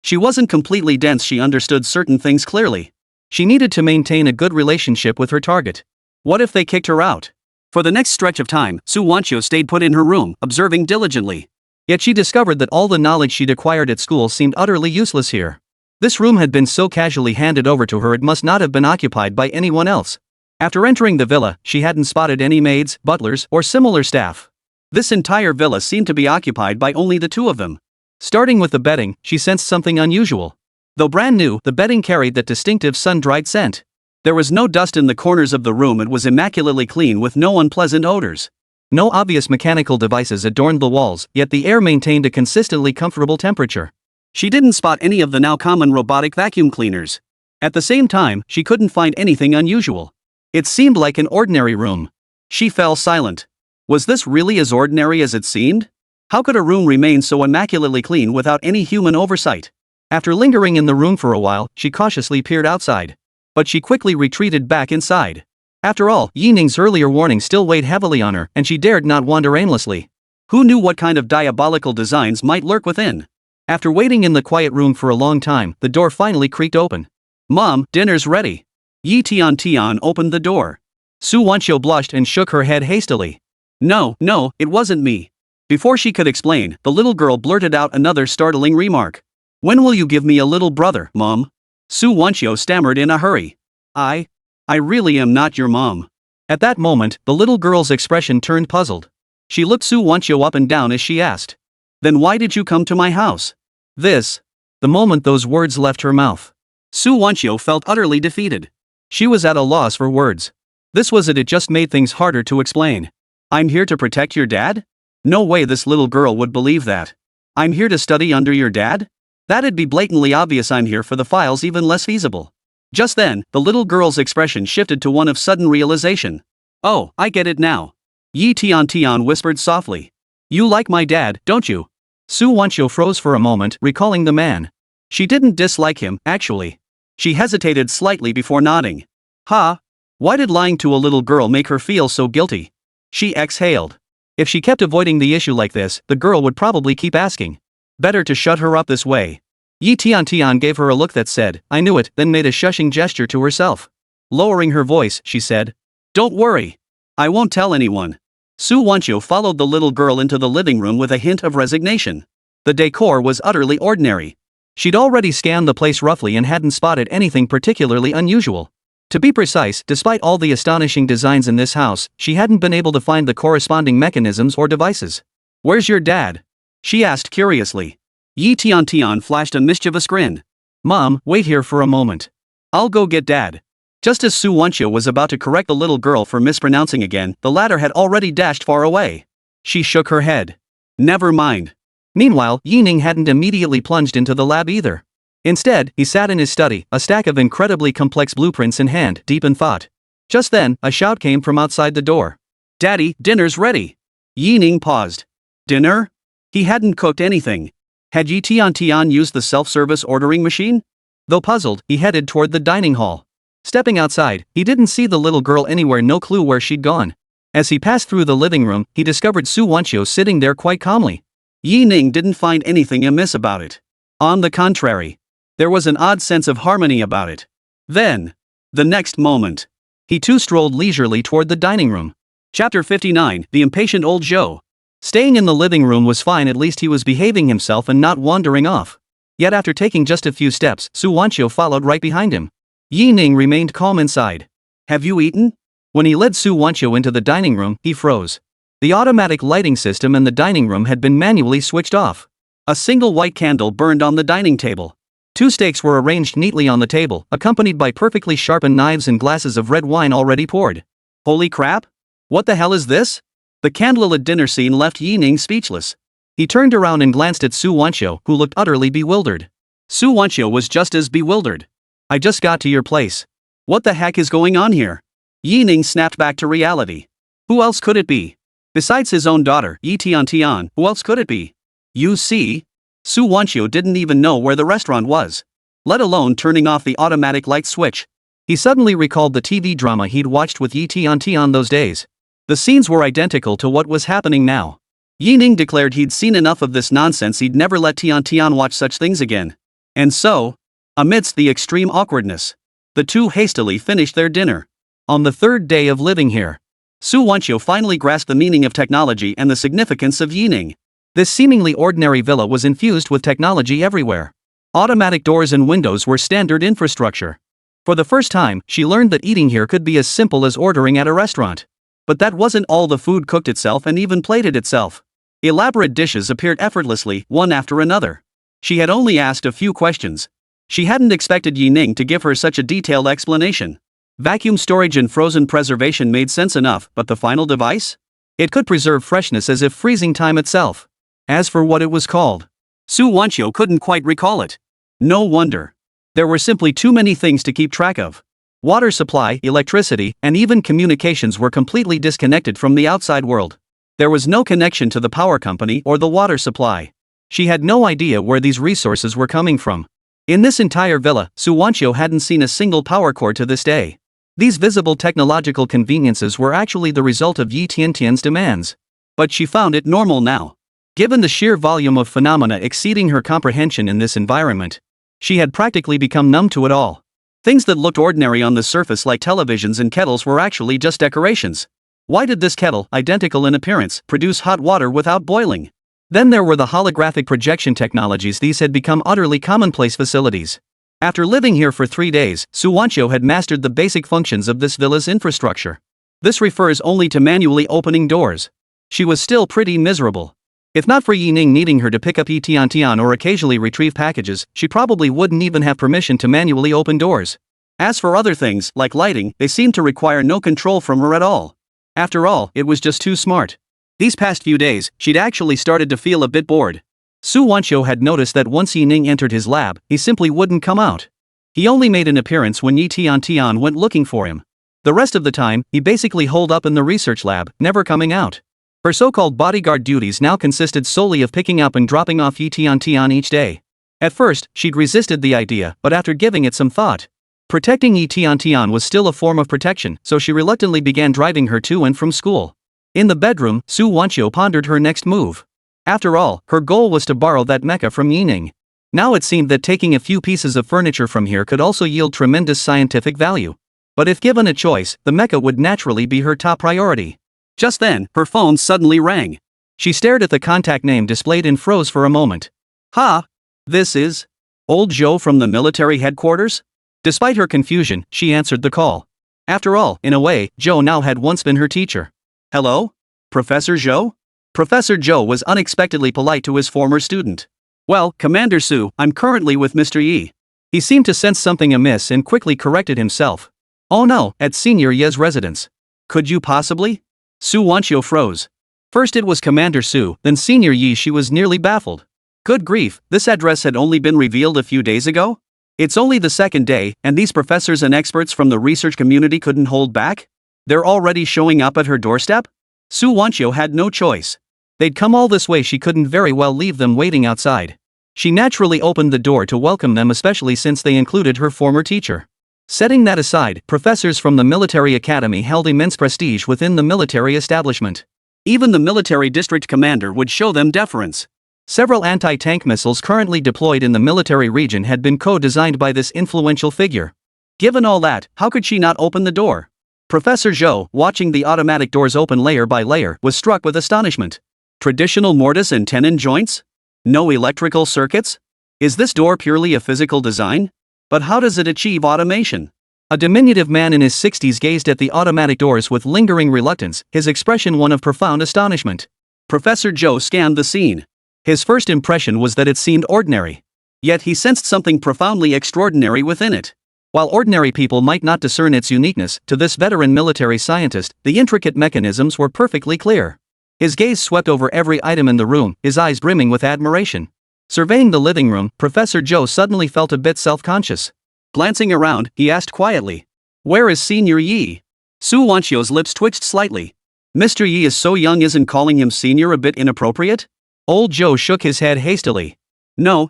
She wasn't completely dense. She understood certain things clearly. She needed to maintain a good relationship with her target. What if they kicked her out? For the next stretch of time, Su Wanchio stayed put in her room, observing diligently. Yet she discovered that all the knowledge she'd acquired at school seemed utterly useless here. This room had been so casually handed over to her, it must not have been occupied by anyone else. After entering the villa, she hadn't spotted any maids, butlers, or similar staff. This entire villa seemed to be occupied by only the two of them. Starting with the bedding, she sensed something unusual. Though brand new, the bedding carried that distinctive sun-dried scent. There was no dust in the corners of the room. It was immaculately clean with no unpleasant odors. No obvious mechanical devices adorned the walls, yet the air maintained a consistently comfortable temperature. She didn't spot any of the now common robotic vacuum cleaners. At the same time, she couldn't find anything unusual. It seemed like an ordinary room. She fell silent. Was this really as ordinary as it seemed? How could a room remain so immaculately clean without any human oversight? After lingering in the room for a while, she cautiously peered outside. But she quickly retreated back inside. After all, Yi Ning's earlier warning still weighed heavily on her, and she dared not wander aimlessly. Who knew what kind of diabolical designs might lurk within? After waiting in the quiet room for a long time, the door finally creaked open. Mom, dinner's ready. Yi Tian opened the door. Su Wanqiu blushed and shook her head hastily. No, it wasn't me. Before she could explain, the little girl blurted out another startling remark. When will you give me a little brother, Mom? Su Wanqiu stammered in a hurry. I really am not your mom. At that moment, the little girl's expression turned puzzled. She looked Su Wanqiu up and down as she asked. Then why did you come to my house? The moment those words left her mouth, Su Wanqiu felt utterly defeated. She was at a loss for words. This was it just made things harder to explain. I'm here to protect your dad? No way this little girl would believe that. I'm here to study under your dad? That'd be blatantly obvious. I'm here for the files, even less feasible. Just then, the little girl's expression shifted to one of sudden realization. Oh, I get it now. Yi Tian whispered softly. You like my dad, don't you? Su Wanqiu froze for a moment, recalling the man. She didn't dislike him, actually. She hesitated slightly before nodding. Why did lying to a little girl make her feel so guilty? She exhaled. If she kept avoiding the issue like this, the girl would probably keep asking. Better to shut her up this way. Yi Tian gave her a look that said, I knew it, then made a shushing gesture to herself. Lowering her voice, she said, Don't worry. I won't tell anyone. Su Wanqiu followed the little girl into the living room with a hint of resignation. The decor was utterly ordinary. She'd already scanned the place roughly and hadn't spotted anything particularly unusual. To be precise, despite all the astonishing designs in this house, she hadn't been able to find the corresponding mechanisms or devices. Where's your dad? She asked curiously. Yi Tian flashed a mischievous grin. Mom, wait here for a moment. I'll go get dad. Just as Su Wanqiu was about to correct the little girl for mispronouncing again, the latter had already dashed far away. She shook her head. Never mind. Meanwhile, Yi Ning hadn't immediately plunged into the lab either. Instead, he sat in his study, a stack of incredibly complex blueprints in hand, deep in thought. Just then, a shout came from outside the door. Daddy, dinner's ready. Yi Ning paused. Dinner? He hadn't cooked anything. Had Yi Tian used the self-service ordering machine? Though puzzled, he headed toward the dining hall. Stepping outside, he didn't see the little girl anywhere, no clue where she'd gone. As he passed through the living room, he discovered Su Wanqiu sitting there quite calmly. Yi Ning didn't find anything amiss about it. On the contrary, there was an odd sense of harmony about it. Then, the next moment, he too strolled leisurely toward the dining room. Chapter 59, The Impatient Old Zhou. Staying in the living room was fine, at least he was behaving himself and not wandering off. Yet after taking just a few steps, Su Wanqiu followed right behind him. Yi Ning remained calm inside. Have you eaten? When he led Su Wanqiu into the dining room, he froze. The automatic lighting system in the dining room had been manually switched off. A single white candle burned on the dining table. 2 steaks were arranged neatly on the table, accompanied by perfectly sharpened knives and glasses of red wine already poured. Holy crap! What the hell is this? The candlelit dinner scene left Yi Ning speechless. He turned around and glanced at Su Wanqiu, who looked utterly bewildered. Su Wanqiu was just as bewildered. I just got to your place. What the heck is going on here? Yi Ning snapped back to reality. Who else could it be? Besides his own daughter, Yi Tian, who else could it be? You see? Su Wanqiu didn't even know where the restaurant was, let alone turning off the automatic light switch. He suddenly recalled the TV drama he'd watched with Yi Tian those days. The scenes were identical to what was happening now. Yi Ning declared he'd seen enough of this nonsense, he'd never let Tian watch such things again. And so, amidst the extreme awkwardness, the two hastily finished their dinner. On the 3rd day of living here, Su Wanqiu finally grasped the meaning of technology and the significance of Yi Ning. This seemingly ordinary villa was infused with technology everywhere. Automatic doors and windows were standard infrastructure. For the first time, she learned that eating here could be as simple as ordering at a restaurant. But that wasn't all. The food cooked itself and even plated itself. Elaborate dishes appeared effortlessly, one after another. She had only asked a few questions. She hadn't expected Yi Ning to give her such a detailed explanation. Vacuum storage and frozen preservation made sense enough, but the final device? It could preserve freshness as if freezing time itself. As for what it was called, Su Wanqiu couldn't quite recall it. No wonder. There were simply too many things to keep track of. Water supply, electricity, and even communications were completely disconnected from the outside world. There was no connection to the power company or the water supply. She had no idea where these resources were coming from. In this entire villa, Su Wanchio hadn't seen a single power cord to this day. These visible technological conveniences were actually the result of Yi Tiantian's demands. But she found it normal now. Given the sheer volume of phenomena exceeding her comprehension in this environment, she had practically become numb to it all. Things that looked ordinary on the surface like televisions and kettles were actually just decorations. Why did this kettle, identical in appearance, produce hot water without boiling? Then there were the holographic projection technologies. These had become utterly commonplace facilities. After living here for 3 days, Su Wanchio had mastered the basic functions of this villa's infrastructure. This refers only to manually opening doors. She was still pretty miserable. If not for Yi Ning needing her to pick up Tian or occasionally retrieve packages, she probably wouldn't even have permission to manually open doors. As for other things, like lighting, they seemed to require no control from her at all. After all, it was just too smart. These past few days, she'd actually started to feel a bit bored. Su Wanchio had noticed that once Yi Ning entered his lab, he simply wouldn't come out. He only made an appearance when Yi Tian went looking for him. The rest of the time, he basically holed up in the research lab, never coming out. Her so-called bodyguard duties now consisted solely of picking up and dropping off Yi Tian each day. At first, she'd resisted the idea, but after giving it some thought, protecting Yi Tian was still a form of protection, so she reluctantly began driving her to and from school. In the bedroom, Su Wanchio pondered her next move. After all, her goal was to borrow that mecha from Yi Ning. Now it seemed that taking a few pieces of furniture from here could also yield tremendous scientific value. But if given a choice, the mecha would naturally be her top priority. Just then, her phone suddenly rang. She stared at the contact name displayed and froze for a moment. Ha! This is Old Joe from the military headquarters? Despite her confusion, she answered the call. After all, in a way, Joe now had once been her teacher. Hello? Professor Joe? Professor Joe was unexpectedly polite to his former student. Well, Commander Su, I'm currently with Mr. Yi. He seemed to sense something amiss and quickly corrected himself. Oh no, at Senior Ye's residence. Could you possibly? Su Wanchio froze. First it was Commander Su, then Senior Yi. She was nearly baffled. Good grief, this address had only been revealed a few days ago? It's only the second day, and these professors and experts from the research community couldn't hold back? They're already showing up at her doorstep? Su Wanchio had no choice. They'd come all this way, she couldn't very well leave them waiting outside. She naturally opened the door to welcome them, especially since they included her former teacher. Setting that aside, professors from the military academy held immense prestige within the military establishment. Even the military district commander would show them deference. Several anti-tank missiles currently deployed in the military region had been co-designed by this influential figure. Given all that, how could she not open the door? Professor Zhou, watching the automatic doors open layer by layer, was struck with astonishment. Traditional mortise and tenon joints? No electrical circuits? Is this door purely a physical design? But how does it achieve automation? A diminutive man in his 60s gazed at the automatic doors with lingering reluctance, his expression one of profound astonishment. Professor Zhou scanned the scene. His first impression was that it seemed ordinary. Yet he sensed something profoundly extraordinary within it. While ordinary people might not discern its uniqueness, to this veteran military scientist, the intricate mechanisms were perfectly clear. His gaze swept over every item in the room, his eyes brimming with admiration. Surveying the living room, Professor Zhou suddenly felt a bit self-conscious. Glancing around, he asked quietly, "Where is Senior Yi?" Su Wanchio's lips twitched slightly. Mr. Yi is so young, isn't calling him senior a bit inappropriate? Old Joe shook his head hastily. No.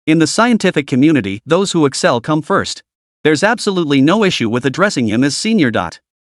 In the scientific community, those who excel come first. There's absolutely no issue with addressing him as senior.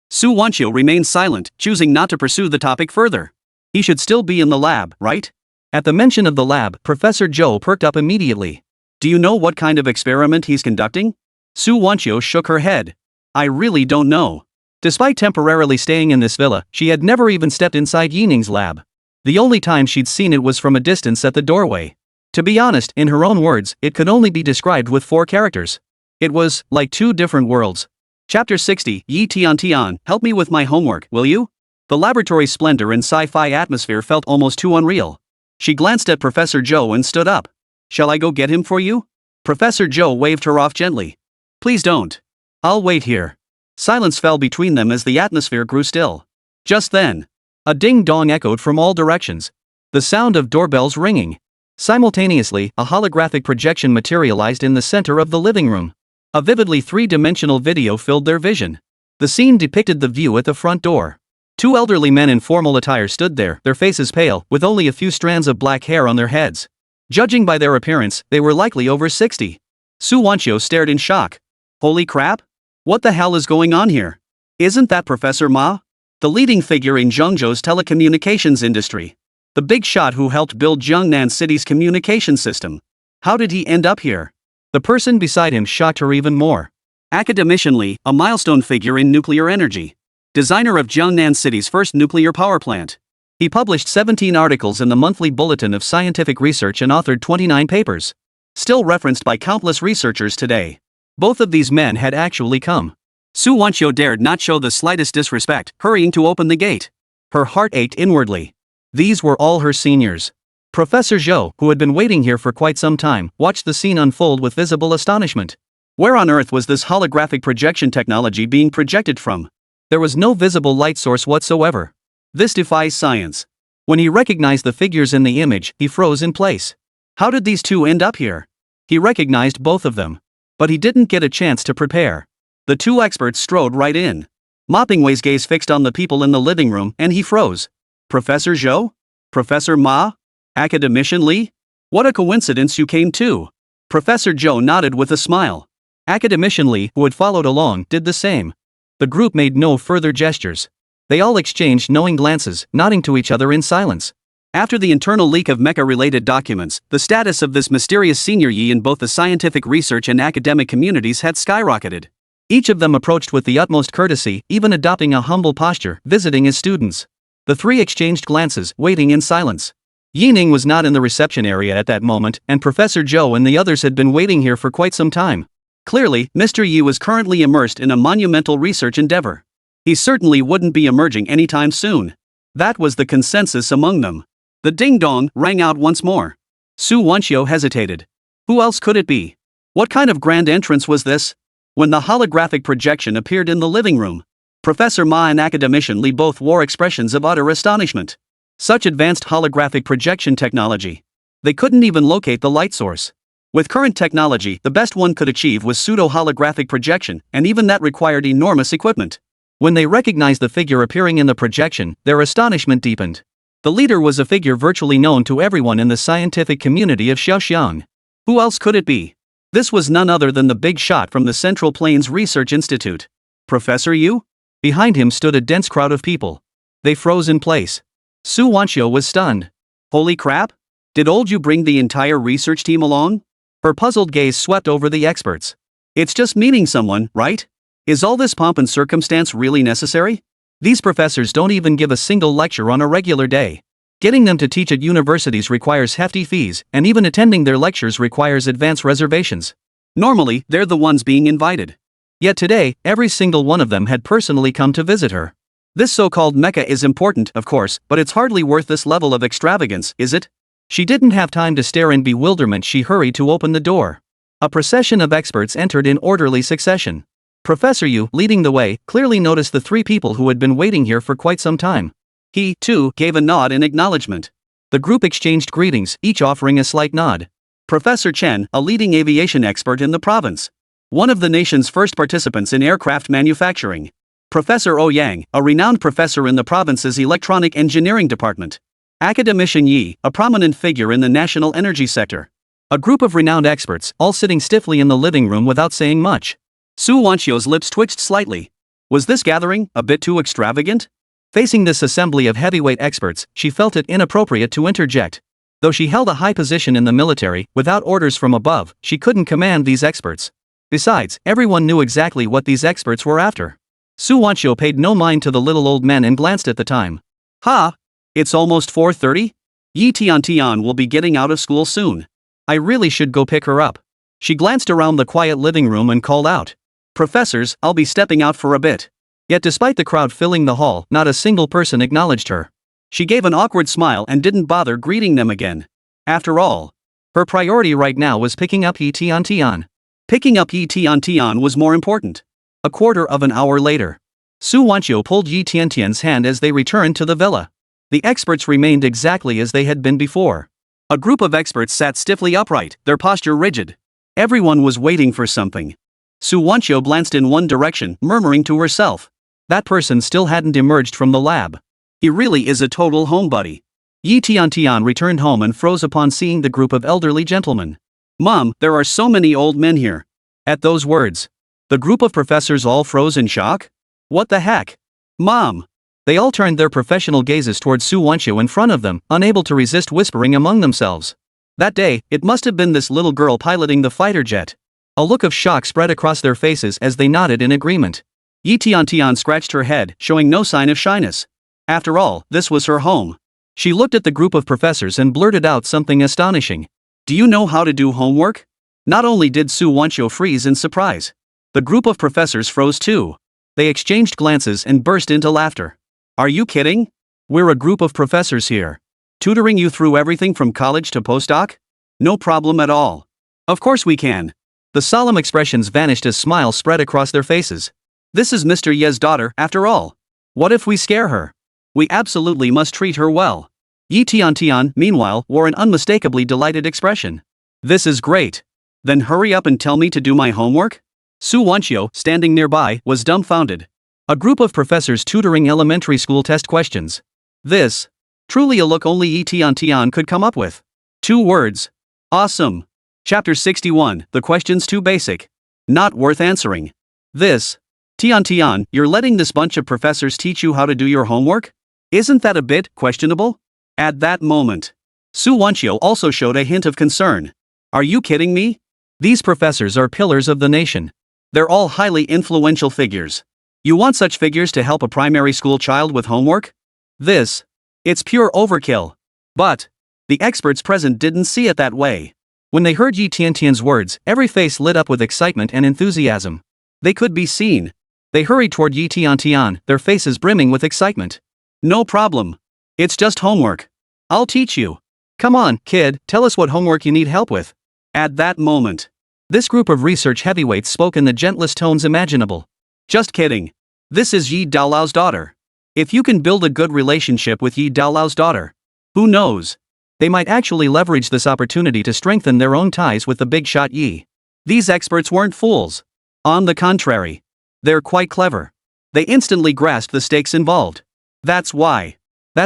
Su Wanchio remained silent, choosing not to pursue the topic further. He should still be in the lab, right? At the mention of the lab, Professor Zhou perked up immediately. Do you know what kind of experiment he's conducting? Su Wanchio shook her head. I really don't know. Despite temporarily staying in this villa, she had never even stepped inside Yi Ning's lab. The only time she'd seen it was from a distance at the doorway. To be honest, in her own words, it could only be described with 4 characters. It was like 2 different worlds. Chapter 60, Yi Tian, help me with my homework, will you? The laboratory's splendor and sci-fi atmosphere felt almost too unreal. She glanced at Professor Zhou and stood up. Shall I go get him for you? Professor Zhou waved her off gently. Please don't. I'll wait here. Silence fell between them as the atmosphere grew still. Just then, a ding-dong echoed from all directions. The sound of doorbells ringing. Simultaneously, a holographic projection materialized in the center of the living room. A vividly 3-dimensional video filled their vision. The scene depicted the view at the front door. Two elderly men in formal attire stood there, their faces pale, with only a few strands of black hair on their heads. Judging by their appearance, they were likely over 60. Su Wanqiu stared in shock. Holy crap? What the hell is going on here? Isn't that Professor Ma? The leading figure in Zhengzhou's telecommunications industry. The big shot who helped build Jiangnan City's communication system. How did he end up here? The person beside him shocked her even more. Academician Li, a milestone figure in nuclear energy. Designer of Jiangnan City's first nuclear power plant. He published 17 articles in the monthly Bulletin of Scientific Research and authored 29 papers. Still referenced by countless researchers today. Both of these men had actually come. Su Wanqiu dared not show the slightest disrespect, hurrying to open the gate. Her heart ached inwardly. These were all her seniors. Professor Zhou, who had been waiting here for quite some time, watched the scene unfold with visible astonishment. Where on earth was this holographic projection technology being projected from? There was no visible light source whatsoever. This defies science. When he recognized the figures in the image, he froze in place. How did these two end up here? He recognized both of them. But he didn't get a chance to prepare. The two experts strode right in. Moppingway's gaze fixed on the people in the living room, and he froze. Professor Zhou? Professor Ma? Academician Li? What a coincidence you came too. Professor Zhou nodded with a smile. Academician Li, who had followed along, did the same. The group made no further gestures. They all exchanged knowing glances, nodding to each other in silence. After the internal leak of mecha-related documents, the status of this mysterious senior Yi in both the scientific research and academic communities had skyrocketed. Each of them approached with the utmost courtesy, even adopting a humble posture, visiting his students. The three exchanged glances, waiting in silence. Yining was not in the reception area at that moment, and Professor Zhou and the others had been waiting here for quite some time. Clearly, Mr. Yi was currently immersed in a monumental research endeavor. He certainly wouldn't be emerging anytime soon. That was the consensus among them. The ding-dong rang out once more. Su Wanqiu hesitated. Who else could it be? What kind of grand entrance was this? When the holographic projection appeared in the living room, Professor Ma and Academician Li both wore expressions of utter astonishment. Such advanced holographic projection technology. They couldn't even locate the light source. With current technology, the best one could achieve was pseudo-holographic projection, and even that required enormous equipment. When they recognized the figure appearing in the projection, their astonishment deepened. The leader was a figure virtually known to everyone in the scientific community of Xiaoxiang. Who else could it be? This was none other than the big shot from the Central Plains Research Institute. Professor Yu? Behind him stood a dense crowd of people. They froze in place. Su Wanqiu was stunned. Holy crap? Did old Yu bring the entire research team along? Her puzzled gaze swept over the experts. It's just meeting someone, right? Is all this pomp and circumstance really necessary? These professors don't even give a single lecture on a regular day. Getting them to teach at universities requires hefty fees, and even attending their lectures requires advance reservations. Normally, they're the ones being invited. Yet today, every single one of them had personally come to visit her. This so-called Mecca is important, of course, but it's hardly worth this level of extravagance, is it? She didn't have time to stare in bewilderment. She hurried to open the door. A procession of experts entered in orderly succession. Professor Yu, leading the way, clearly noticed the three people who had been waiting here for quite some time. He, too, gave a nod in acknowledgement. The group exchanged greetings, each offering a slight nod. Professor Chen, a leading aviation expert in the province. One of the nation's first participants in aircraft manufacturing. Professor Ouyang, a renowned professor in the province's electronic engineering department. Academician Yi, a prominent figure in the national energy sector. A group of renowned experts, all sitting stiffly in the living room without saying much. Su Wanqiu's lips twitched slightly. Was this gathering a bit too extravagant? Facing this assembly of heavyweight experts, she felt it inappropriate to interject. Though she held a high position in the military, without orders from above, she couldn't command these experts. Besides, everyone knew exactly what these experts were after. Su Wanqiu paid no mind to the little old men and glanced at the time. Ha! It's almost 4:30? Yi Tian will be getting out of school soon. I really should go pick her up. She glanced around the quiet living room and called out. Professors, I'll be stepping out for a bit. Yet despite the crowd filling the hall, not a single person acknowledged her. She gave an awkward smile and didn't bother greeting them again. After all, her priority right now was picking up Yi Tian. Picking up Yi Tian was more important. A quarter of an hour later, Su Wanqiu pulled Yi Tian's hand as they returned to the villa. The experts remained exactly as they had been before. A group of experts sat stiffly upright, their posture rigid. Everyone was waiting for something. Su Wanqiu glanced in one direction, murmuring to herself. That person still hadn't emerged from the lab. He really is a total homebody. Yi Tian returned home and froze upon seeing the group of elderly gentlemen. Mom, there are so many old men here. At those words, the group of professors all froze in shock. What the heck? Mom! They all turned their professional gazes towards Su Wanxiu in front of them, unable to resist whispering among themselves. That day, it must have been this little girl piloting the fighter jet. A look of shock spread across their faces as they nodded in agreement. Yi Tian scratched her head, showing no sign of shyness. After all, this was her home. She looked at the group of professors and blurted out something astonishing. Do you know how to do homework? Not only did Su Wanxiu freeze in surprise, the group of professors froze too. They exchanged glances and burst into laughter. Are you kidding? We're a group of professors here. Tutoring you through everything from college to postdoc? No problem at all. Of course we can. The solemn expressions vanished as smiles spread across their faces. This is Mr. Ye's daughter, after all. What if we scare her? We absolutely must treat her well. Yi Tian, meanwhile, wore an unmistakably delighted expression. This is great. Then hurry up and tell me to do my homework? Su Wanxiu, standing nearby, was dumbfounded. A group of professors tutoring elementary school test questions. This, truly a look only Yi Tian could come up with. 2 words. Awesome. Chapter 61, the question's too basic. Not worth answering. This. Tian, you're letting this bunch of professors teach you how to do your homework? Isn't that a bit questionable? At that moment, Su Wanxiu also showed a hint of concern. Are you kidding me? These professors are pillars of the nation. They're all highly influential figures. You want such figures to help a primary school child with homework? It's pure overkill. But the experts present didn't see it that way. When they heard Yi Tian's words, every face lit up with excitement and enthusiasm. They could be seen. They hurried toward Yi Tian, their faces brimming with excitement. No problem. It's just homework. I'll teach you. Come on, kid, tell us what homework you need help with. At that moment, this group of research heavyweights spoke in the gentlest tones imaginable. Just kidding. This is Yi Daolao's daughter. If you can build a good relationship with Yi Daolao's daughter, who knows? They might actually leverage this opportunity to strengthen their own ties with the big shot Yi. These experts weren't fools. On the contrary, they're quite clever. They instantly grasped the stakes involved. That's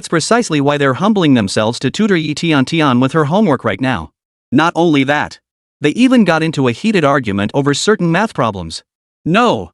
precisely why they're humbling themselves to tutor Yi Tian with her homework right now. Not only that, they even got into a heated argument over certain math problems. No,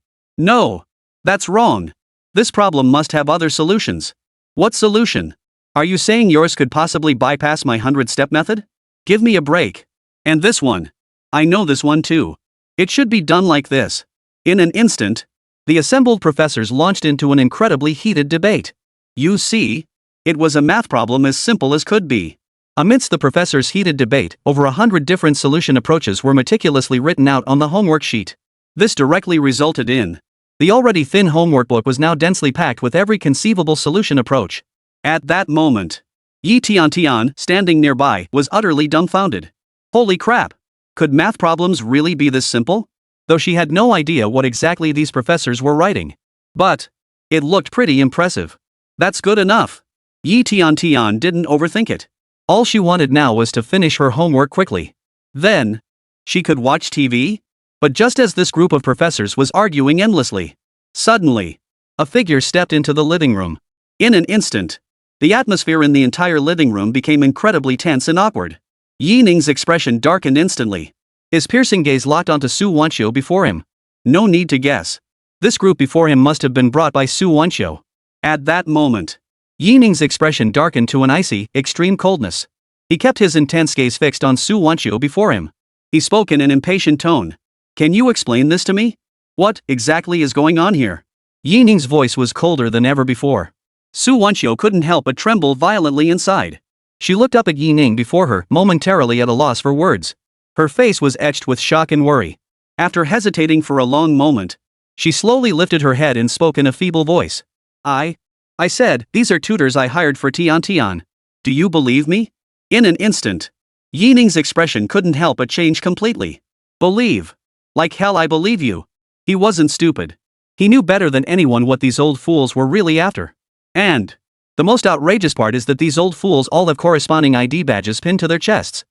that's wrong. This problem must have other solutions. What solution? Are you saying yours could possibly bypass my 100-step method? Give me a break. And this one. I know this one too. It should be done like this. In an instant, the assembled professors launched into an incredibly heated debate. You see, it was a math problem as simple as could be. Amidst the professors' heated debate, over 100 different solution approaches were meticulously written out on the homework sheet. This directly resulted in the already thin homework book was now densely packed with every conceivable solution approach. At that moment, Yi Tian, standing nearby, was utterly dumbfounded. Holy crap! Could math problems really be this simple? Though she had no idea what exactly these professors were writing. But it looked pretty impressive. That's good enough. Yi Tian didn't overthink it. All she wanted now was to finish her homework quickly. Then, she could watch TV? But just as this group of professors was arguing endlessly, suddenly, a figure stepped into the living room. In an instant, the atmosphere in the entire living room became incredibly tense and awkward. Yi Ning's expression darkened instantly. His piercing gaze locked onto Su Wanxiu before him. No need to guess. This group before him must have been brought by Su Wanxiu. At that moment, Yi Ning's expression darkened to an icy, extreme coldness. He kept his intense gaze fixed on Su Wanxiu before him. He spoke in an impatient tone. Can you explain this to me? What exactly is going on here? Yi Ning's voice was colder than ever before. Su Wanxiu couldn't help but tremble violently inside. She looked up at Yi Ning before her, momentarily at a loss for words. Her face was etched with shock and worry. After hesitating for a long moment, she slowly lifted her head and spoke in a feeble voice. I said, these are tutors I hired for Tian. Do you believe me? In an instant, Yi Ning's expression couldn't help but change completely. Believe. Like hell I believe you. He wasn't stupid. He knew better than anyone what these old fools were really after. And the most outrageous part is that these old fools all have corresponding ID badges pinned to their chests.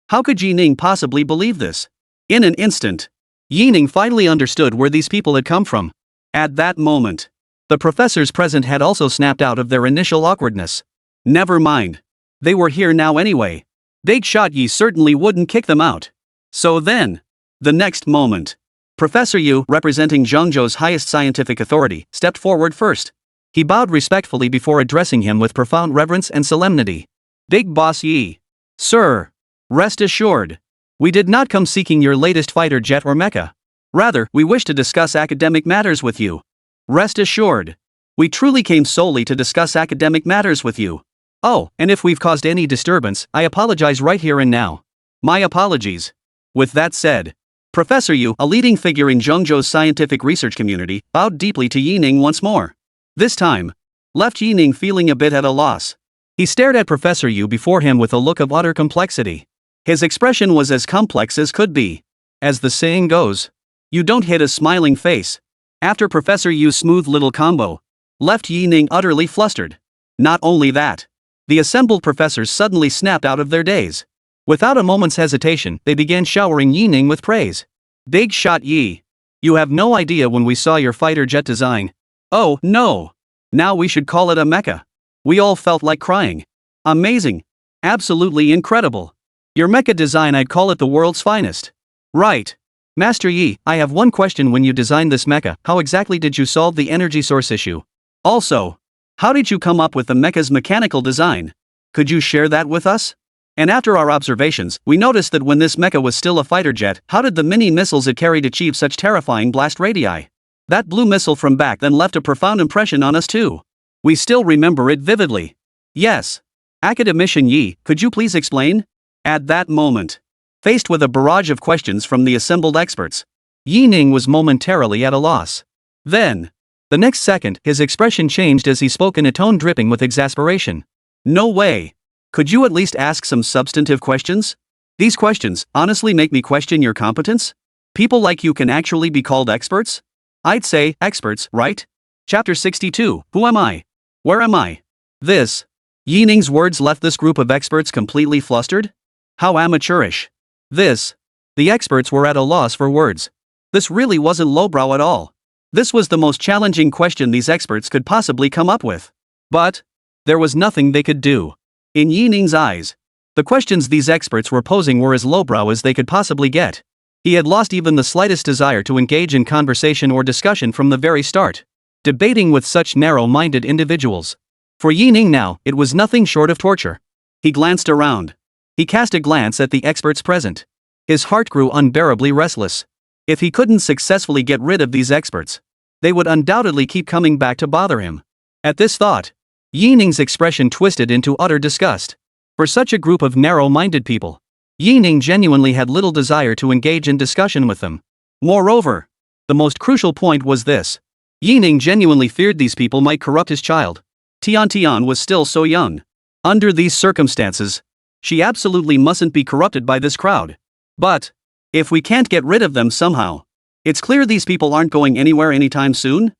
How could Yi Ning possibly believe this? In an instant, Yi Ning finally understood where these people had come from. At that moment, the professors present had also snapped out of their initial awkwardness. Never mind. They were here now anyway. Big Shot Yi certainly wouldn't kick them out. So then, the next moment, Professor Yu, representing Zhengzhou's highest scientific authority, stepped forward first. He bowed respectfully before addressing him with profound reverence and solemnity. Big Boss Yi. Sir. Rest assured. We did not come seeking your latest fighter jet or mecha. Rather, we wish to discuss academic matters with you. Rest assured. We truly came solely to discuss academic matters with you. Oh, and if we've caused any disturbance, I apologize right here and now. My apologies. With that said, Professor Yu, a leading figure in Zhengzhou's scientific research community, bowed deeply to Yining once more. This time, left Yining feeling a bit at a loss. He stared at Professor Yu before him with a look of utter complexity. His expression was as complex as could be. As the saying goes, you don't hit a smiling face. After Professor Yu's smooth little combo, left Yining utterly flustered. Not only that, the assembled professors suddenly snapped out of their daze. Without a moment's hesitation, they began showering Yining with praise. Big Shot Yi. You have no idea when we saw your fighter jet design. Oh, no. Now we should call it a mecha. We all felt like crying. Amazing. Absolutely incredible. Your mecha design, I'd call it the world's finest. Right. Master Yi, I have one question. When you designed this mecha, how exactly did you solve the energy source issue? Also, how did you come up with the mecha's mechanical design? Could you share that with us? And after our observations, we noticed that when this mecha was still a fighter jet, how did the mini missiles it carried achieve such terrifying blast radii? That blue missile from back then left a profound impression on us too. We still remember it vividly. Yes. Academician Yi, could you please explain? At that moment, faced with a barrage of questions from the assembled experts, Yining was momentarily at a loss. Then, the next second, his expression changed as he spoke in a tone dripping with exasperation. No way. Could you at least ask some substantive questions? These questions honestly make me question your competence? People like you can actually be called experts? I'd say, experts, right? Chapter 62, Who am I? Where am I? This. Yining's words left this group of experts completely flustered? How amateurish. This. The experts were at a loss for words. This really wasn't lowbrow at all. This was the most challenging question these experts could possibly come up with. But there was nothing they could do. In Yining's eyes, the questions these experts were posing were as lowbrow as they could possibly get. He had lost even the slightest desire to engage in conversation or discussion from the very start. Debating with such narrow-minded individuals. For Yining now, it was nothing short of torture. He glanced around. He cast a glance at the experts present. His heart grew unbearably restless. If he couldn't successfully get rid of these experts, they would undoubtedly keep coming back to bother him. At this thought, Yining's expression twisted into utter disgust. For such a group of narrow-minded people, Yining genuinely had little desire to engage in discussion with them. Moreover, the most crucial point was this. Yining genuinely feared these people might corrupt his child. Tian was still so young. Under these circumstances, she absolutely mustn't be corrupted by this crowd. But if we can't get rid of them somehow, it's clear these people aren't going anywhere anytime soon.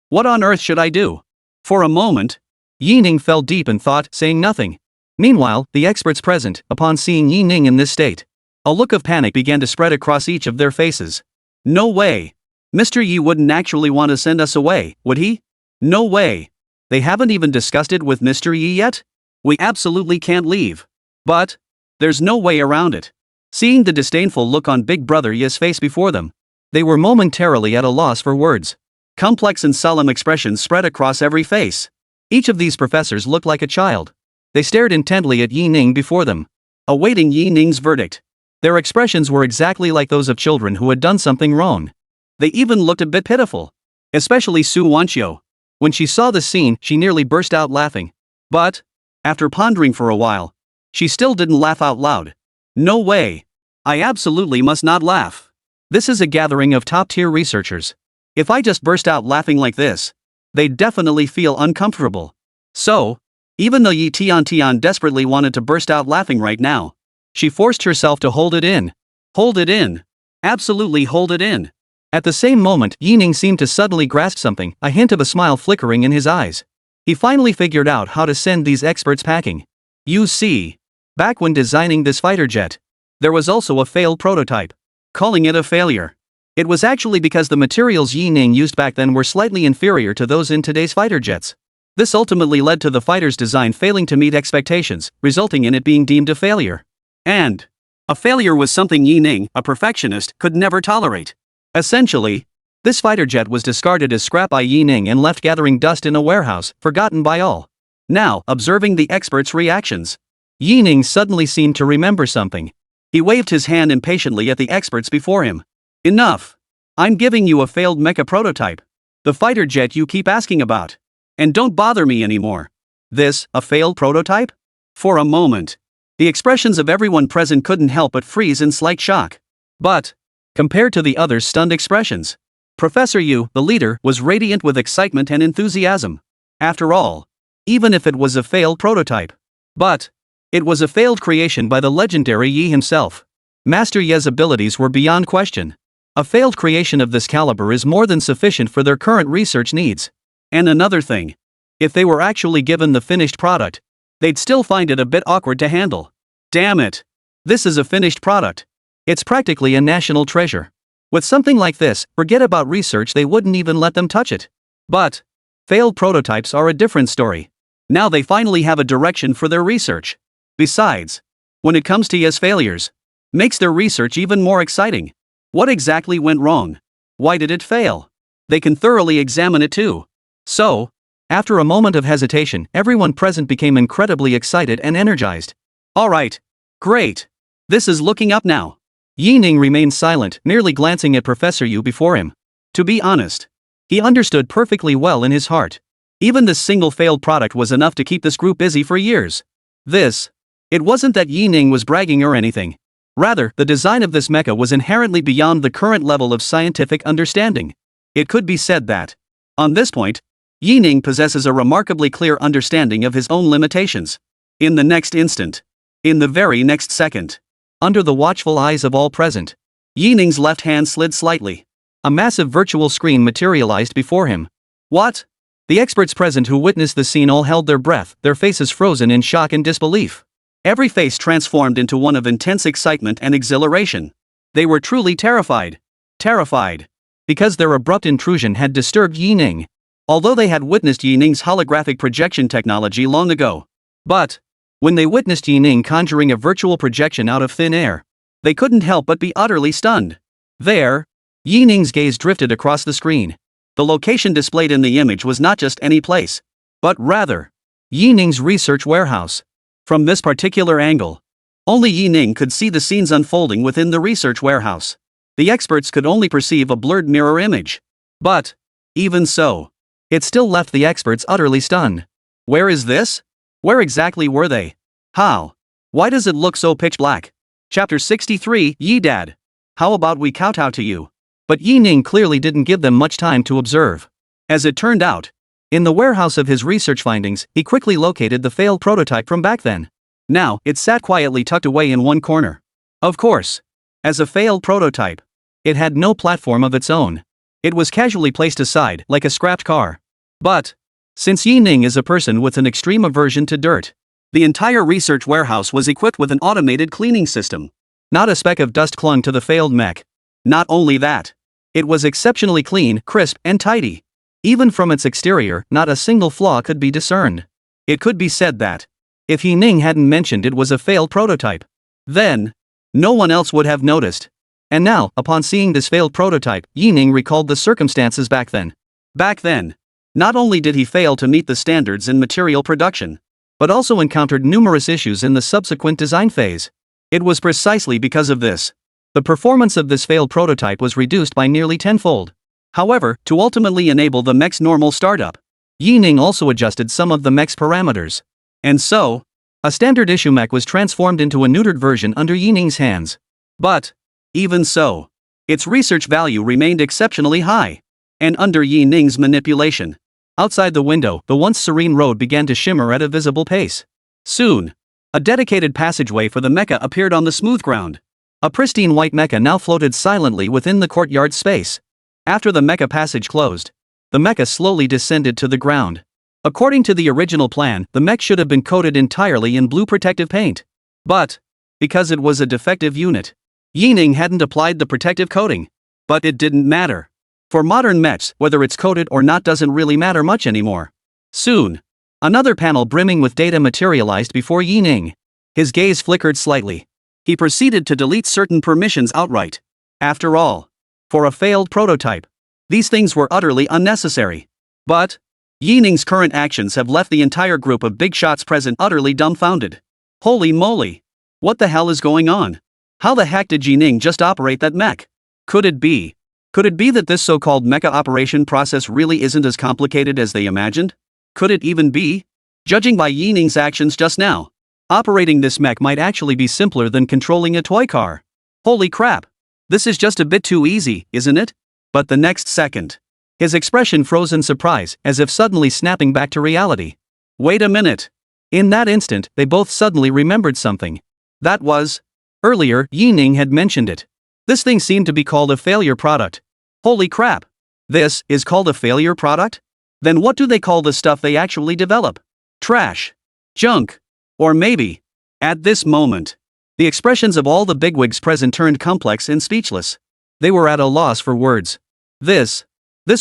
What on earth should I do? For a moment, Yining fell deep in thought, saying nothing. Meanwhile, the experts present, upon seeing Yining in this state, a look of panic began to spread across each of their faces. No way. Mr. Yi wouldn't actually want to send us away, would he? No way. They haven't even discussed it with Mr. Yi yet? We absolutely can't leave. But there's no way around it. Seeing the disdainful look on Big Brother Yi's face before them, they were momentarily at a loss for words. Complex and solemn expressions spread across every face. Each of these professors looked like a child. They stared intently at Yining before them, awaiting Yining's verdict. Their expressions were exactly like those of children who had done something wrong. They even looked a bit pitiful. Especially Su Wanqiu. When she saw the scene, she nearly burst out laughing. But, after pondering for a while, she still didn't laugh out loud. No way. I absolutely must not laugh. This is a gathering of top-tier researchers. If I just burst out laughing like this, they'd definitely feel uncomfortable. So, even though Yi Tian desperately wanted to burst out laughing right now, she forced herself to hold it in. Hold it in. Absolutely hold it in. At the same moment, Yining seemed to suddenly grasp something, a hint of a smile flickering in his eyes. He finally figured out how to send these experts packing. You see, back when designing this fighter jet, there was also a failed prototype. Calling it a failure. It was actually because the materials Yi Ning used back then were slightly inferior to those in today's fighter jets. This ultimately led to the fighter's design failing to meet expectations, resulting in it being deemed a failure. And a failure was something Yi Ning, a perfectionist, could never tolerate. Essentially, this fighter jet was discarded as scrap by Yi Ning and left gathering dust in a warehouse, forgotten by all. Now, observing the experts' reactions, Yi Ning suddenly seemed to remember something. He waved his hand impatiently at the experts before him. Enough! I'm giving you a failed mecha prototype. The fighter jet you keep asking about. And don't bother me anymore. This, a failed prototype? For a moment, the expressions of everyone present couldn't help but freeze in slight shock. But, compared to the others' stunned expressions, Professor Yu, the leader, was radiant with excitement and enthusiasm. After all, even if it was a failed prototype. But it was a failed creation by the legendary Yi himself. Master Ye's abilities were beyond question. A failed creation of this caliber is more than sufficient for their current research needs. And another thing, if they were actually given the finished product, they'd still find it a bit awkward to handle. Damn it! This is a finished product. It's practically a national treasure. With something like this, forget about research, they wouldn't even let them touch it. But failed prototypes are a different story. Now they finally have a direction for their research. Besides, when it comes to Ye's failures, makes their research even more exciting. What exactly went wrong? Why did it fail? They can thoroughly examine it too. So, after a moment of hesitation, everyone present became incredibly excited and energized. Alright. Great. This is looking up now. Yi Ning remained silent, merely glancing at Professor Yu before him. To be honest, he understood perfectly well in his heart. Even this single failed product was enough to keep this group busy for years. It wasn't that Yi Ning was bragging or anything. Rather, the design of this mecha was inherently beyond the current level of scientific understanding. It could be said that, on this point, Yi Ning possesses a remarkably clear understanding of his own limitations. In the next instant, in the very next second, under the watchful eyes of all present, Yi Ning's left hand slid slightly. A massive virtual screen materialized before him. What? The experts present who witnessed the scene all held their breath, their faces frozen in shock and disbelief. Every face transformed into one of intense excitement and exhilaration. They were truly terrified. Terrified. Because their abrupt intrusion had disturbed Yi Ning. Although they had witnessed Yi Ning's holographic projection technology long ago. But when they witnessed Yi Ning conjuring a virtual projection out of thin air, they couldn't help but be utterly stunned. There, Yi Ning's gaze drifted across the screen. The location displayed in the image was not just any place, but rather, Yi Ning's research warehouse. From this particular angle, only Yi Ning could see the scenes unfolding within the research warehouse. The experts could only perceive a blurred mirror image. But, even so, it still left the experts utterly stunned. Where is this? Where exactly were they? How? Why does it look so pitch black? Chapter 63, Yi Dad. How about we kowtow to you? But Yi Ning clearly didn't give them much time to observe. As it turned out, in the warehouse of his research findings, he quickly located the failed prototype from back then. Now, it sat quietly tucked away in one corner. Of course, as a failed prototype, it had no platform of its own. It was casually placed aside, like a scrapped car. But, since Yi Ning is a person with an extreme aversion to dirt, the entire research warehouse was equipped with an automated cleaning system. Not a speck of dust clung to the failed mech. Not only that, it was exceptionally clean, crisp, and tidy. Even from its exterior, not a single flaw could be discerned. It could be said that, if Yi Ning hadn't mentioned it was a failed prototype, then no one else would have noticed. And now, upon seeing this failed prototype, Yi Ning recalled the circumstances back then. Back then, not only did he fail to meet the standards in material production, but also encountered numerous issues in the subsequent design phase. It was precisely because of this. The performance of this failed prototype was reduced by nearly tenfold. However, to ultimately enable the mech's normal startup, Yi Ning also adjusted some of the mech's parameters. And so, a standard issue mech was transformed into a neutered version under Yi Ning's hands. But, even so, its research value remained exceptionally high. And under Yi Ning's manipulation, outside the window, the once serene road began to shimmer at a visible pace. Soon, a dedicated passageway for the mecha appeared on the smooth ground. A pristine white mecha now floated silently within the courtyard space. After the mecha passage closed, the mecha slowly descended to the ground. According to the original plan, the mech should have been coated entirely in blue protective paint. But, because it was a defective unit, Yi Ning hadn't applied the protective coating. But it didn't matter. For modern mechs, whether it's coded or not doesn't really matter much anymore. Soon, another panel brimming with data materialized before Yi Ning. His gaze flickered slightly. He proceeded to delete certain permissions outright. After all, for a failed prototype, these things were utterly unnecessary. But Yi Ning's current actions have left the entire group of big shots present utterly dumbfounded. Holy moly! What the hell is going on? How the heck did Yi Ning just operate that mech? Could it be that this so-called mecha operation process really isn't as complicated as they imagined? Could it even be? Judging by Yi Ning's actions just now, operating this mech might actually be simpler than controlling a toy car. Holy crap! This is just a bit too easy, isn't it? But the next second, his expression froze in surprise, as if suddenly snapping back to reality. Wait a minute. In that instant, they both suddenly remembered something. That was, earlier, Yi Ning had mentioned it. This thing seemed to be called a failure product. Holy crap! This is called a failure product? Then what do they call the stuff they actually develop? Trash. Junk. Or maybe. At this moment, the expressions of all the bigwigs present turned complex and speechless. They were at a loss for words. This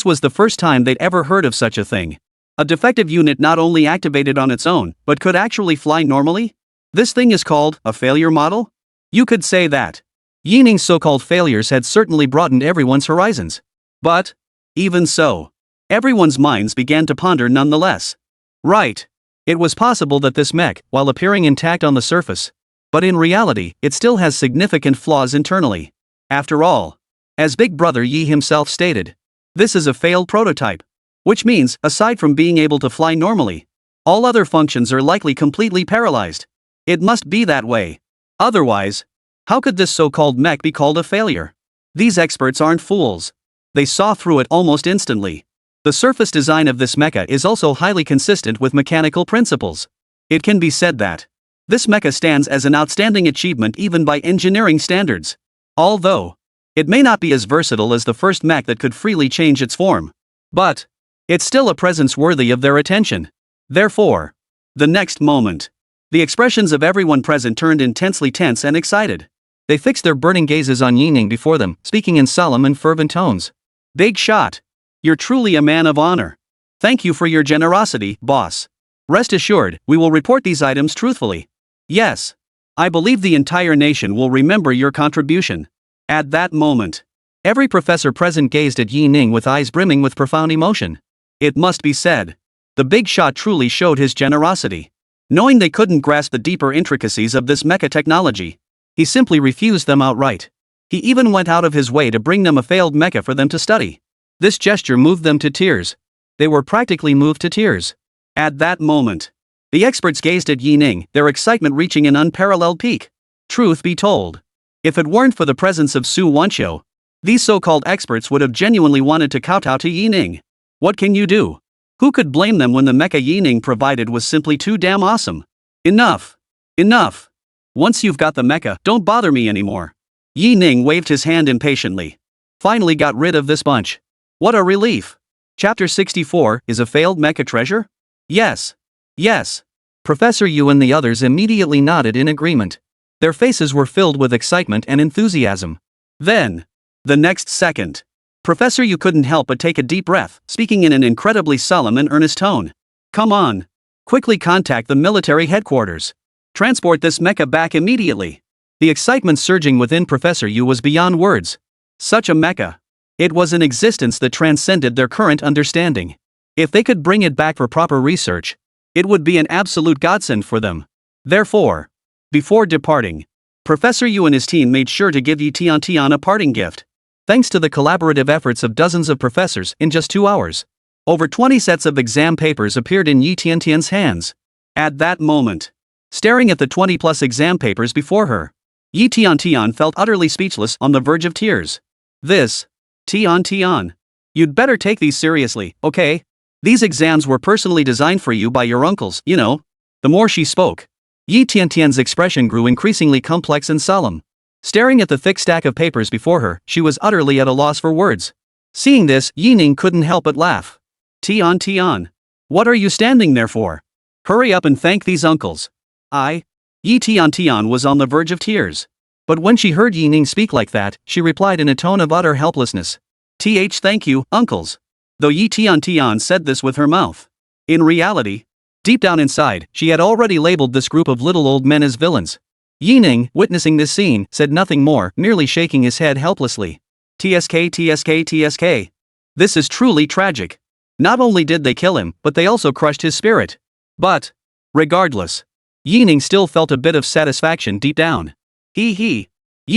was the first time they'd ever heard of such a thing. A defective unit not only activated on its own, but could actually fly normally? This thing is called a failure model? You could say that. Yi Ning's so-called failures had certainly broadened everyone's horizons. But, even so, everyone's minds began to ponder nonetheless. Right. It was possible that this mech, while appearing intact on the surface, but in reality, it still has significant flaws internally. After all, as Big Brother Yi himself stated, this is a failed prototype. Which means, aside from being able to fly normally, all other functions are likely completely paralyzed. It must be that way. Otherwise, how could this so-called mech be called a failure? These experts aren't fools. They saw through it almost instantly. The surface design of this mecha is also highly consistent with mechanical principles. It can be said that this mecha stands as an outstanding achievement even by engineering standards. Although, it may not be as versatile as the first mech that could freely change its form. But, it's still a presence worthy of their attention. Therefore, the next moment, the expressions of everyone present turned intensely tense and excited. They fixed their burning gazes on Yi Ning before them, speaking in solemn and fervent tones. Big shot. You're truly a man of honor. Thank you for your generosity, boss. Rest assured, we will report these items truthfully. Yes. I believe the entire nation will remember your contribution. At that moment, every professor present gazed at Yi Ning with eyes brimming with profound emotion. It must be said, the big shot truly showed his generosity. Knowing they couldn't grasp the deeper intricacies of this mecha technology, he simply refused them outright. He even went out of his way to bring them a failed mecha for them to study. This gesture moved them to tears. They were practically moved to tears. At that moment, the experts gazed at Yi Ning, their excitement reaching an unparalleled peak. Truth be told, if it weren't for the presence of Su Wanqiu, these so-called experts would have genuinely wanted to kowtow to Yi Ning. What can you do? Who could blame them when the mecha Yi Ning provided was simply too damn awesome? Enough. Enough. Once you've got the mecha, don't bother me anymore. Yi Ning waved his hand impatiently. Finally got rid of this bunch. What a relief. Chapter 64, is a failed mecha treasure? Yes. Yes. Professor Yu and the others immediately nodded in agreement. Their faces were filled with excitement and enthusiasm. Then, the next second, Professor Yu couldn't help but take a deep breath, speaking in an incredibly solemn and earnest tone. Come on. Quickly contact the military headquarters. Transport this mecha back immediately. The excitement surging within Professor Yu was beyond words. Such a mecha. It was an existence that transcended their current understanding. If they could bring it back for proper research, it would be an absolute godsend for them. Therefore, before departing, Professor Yu and his team made sure to give Yi Tian a parting gift. Thanks to the collaborative efforts of dozens of professors, in just 2 hours, over 20 sets of exam papers appeared in Yi Tian's hands. At that moment, staring at the 20-plus exam papers before her, Yi Tian felt utterly speechless, on the verge of tears. Tian, you'd better take these seriously, okay? These exams were personally designed for you by your uncles, you know. The more she spoke, Yi Tian's expression grew increasingly complex and solemn. Staring at the thick stack of papers before her, she was utterly at a loss for words. Seeing this, Yi Ning couldn't help but laugh. Tian, what are you standing there for? Hurry up and thank these uncles. Yi Tian was on the verge of tears. But when she heard Yi Ning speak like that, she replied in a tone of utter helplessness. Thank you, uncles. Though Yi Tian said this with her mouth. In reality, deep down inside, she had already labeled this group of little old men as villains. Yi Ning, witnessing this scene, said nothing more, merely shaking his head helplessly. TSK. This is truly tragic. Not only did they kill him, but they also crushed his spirit. But, regardless, Yi Ning still felt a bit of satisfaction deep down. Yi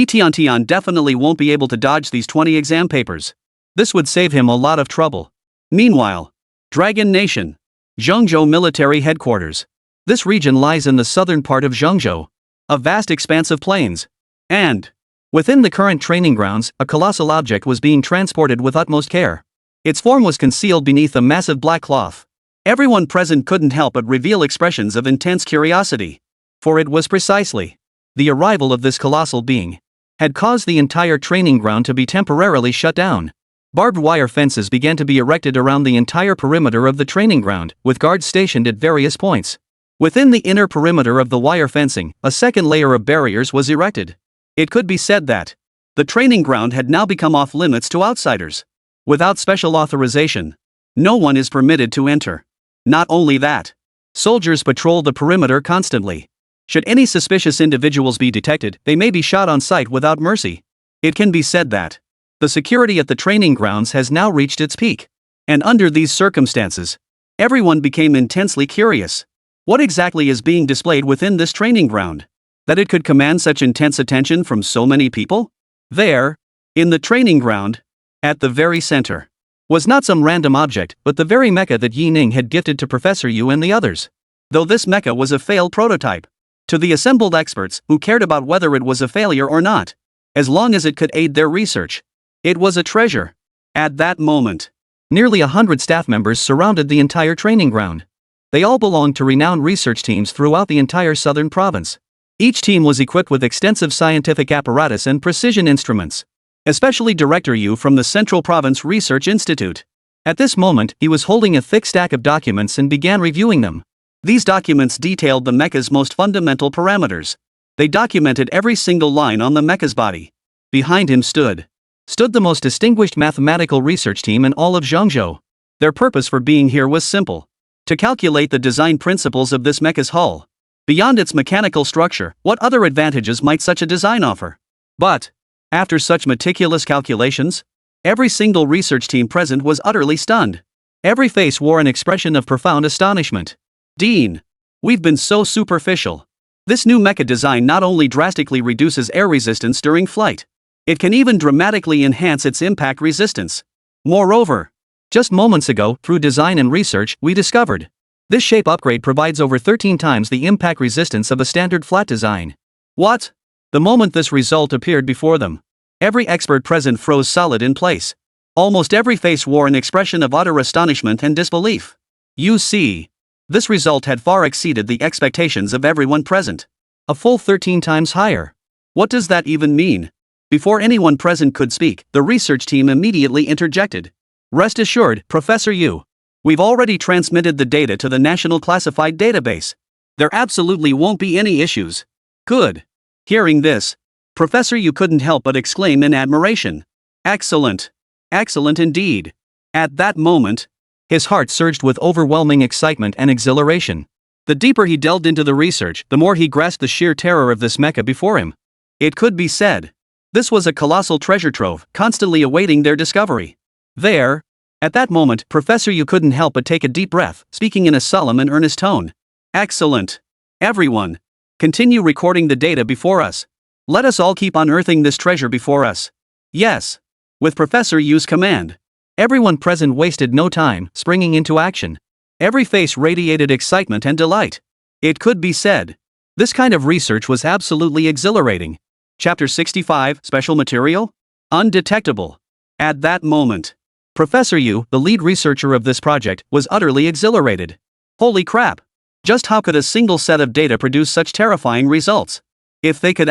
Tian definitely won't be able to dodge these 20 exam papers. This would save him a lot of trouble. Meanwhile, Dragon Nation. Zhengzhou Military Headquarters. This region lies in the southern part of Zhengzhou. A vast expanse of plains. And, within the current training grounds, a colossal object was being transported with utmost care. Its form was concealed beneath a massive black cloth. Everyone present couldn't help but reveal expressions of intense curiosity. For it was precisely the arrival of this colossal being had caused the entire training ground to be temporarily shut down. Barbed wire fences began to be erected around the entire perimeter of the training ground, with guards stationed at various points. Within the inner perimeter of the wire fencing, a second layer of barriers was erected. It could be said that the training ground had now become off limits to outsiders. Without special authorization, no one is permitted to enter. Not only that, soldiers patrol the perimeter constantly. Should any suspicious individuals be detected, they may be shot on sight without mercy. It can be said that the security at the training grounds has now reached its peak. And under these circumstances, everyone became intensely curious. What exactly is being displayed within this training ground, that it could command such intense attention from so many people? There, in the training ground, at the very center, was not some random object, but the very mecha that Yi Ning had gifted to Professor Yu and the others. Though this mecha was a failed prototype, to the assembled experts who cared about whether it was a failure or not, as long as it could aid their research, it was a treasure. At that moment, nearly 100 staff members surrounded the entire training ground. They all belonged to renowned research teams throughout the entire southern province. Each team was equipped with extensive scientific apparatus and precision instruments. Especially Director Yu from the Central Province Research Institute. At this moment, he was holding a thick stack of documents and began reviewing them. These documents detailed the mecha's most fundamental parameters. They documented every single line on the mecha's body. Behind him stood the most distinguished mathematical research team in all of Zhengzhou. Their purpose for being here was simple: to calculate the design principles of this mecha's hull. Beyond its mechanical structure, what other advantages might such a design offer? But, after such meticulous calculations, every single research team present was utterly stunned. Every face wore an expression of profound astonishment. Dean, we've been so superficial. This new mecha design not only drastically reduces air resistance during flight, it can even dramatically enhance its impact resistance. Moreover, just moments ago, through design and research, we discovered this shape upgrade provides over 13 times the impact resistance of a standard flat design. What? The moment this result appeared before them, every expert present froze solid in place. Almost every face wore an expression of utter astonishment and disbelief. You see, this result had far exceeded the expectations of everyone present. A full 13 times higher. What does that even mean? Before anyone present could speak, the research team immediately interjected. Rest assured, Professor Yu. We've already transmitted the data to the National Classified Database. There absolutely won't be any issues. Good. Hearing this, Professor Yu couldn't help but exclaim in admiration. Excellent. Excellent indeed. At that moment, his heart surged with overwhelming excitement and exhilaration. The deeper he delved into the research, the more he grasped the sheer terror of this mecha before him. It could be said, this was a colossal treasure trove, constantly awaiting their discovery. There, at that moment, Professor Yu couldn't help but take a deep breath, speaking in a solemn and earnest tone. Excellent. Everyone, continue recording the data before us. Let us all keep unearthing this treasure before us. Yes. With Professor Yu's command, everyone present wasted no time, springing into action. Every face radiated excitement and delight. It could be said, this kind of research was absolutely exhilarating. Chapter 65, Special Material? Undetectable. At that moment, Professor Yu, the lead researcher of this project, was utterly exhilarated. Holy crap! Just how could a single set of data produce such terrifying results? If they could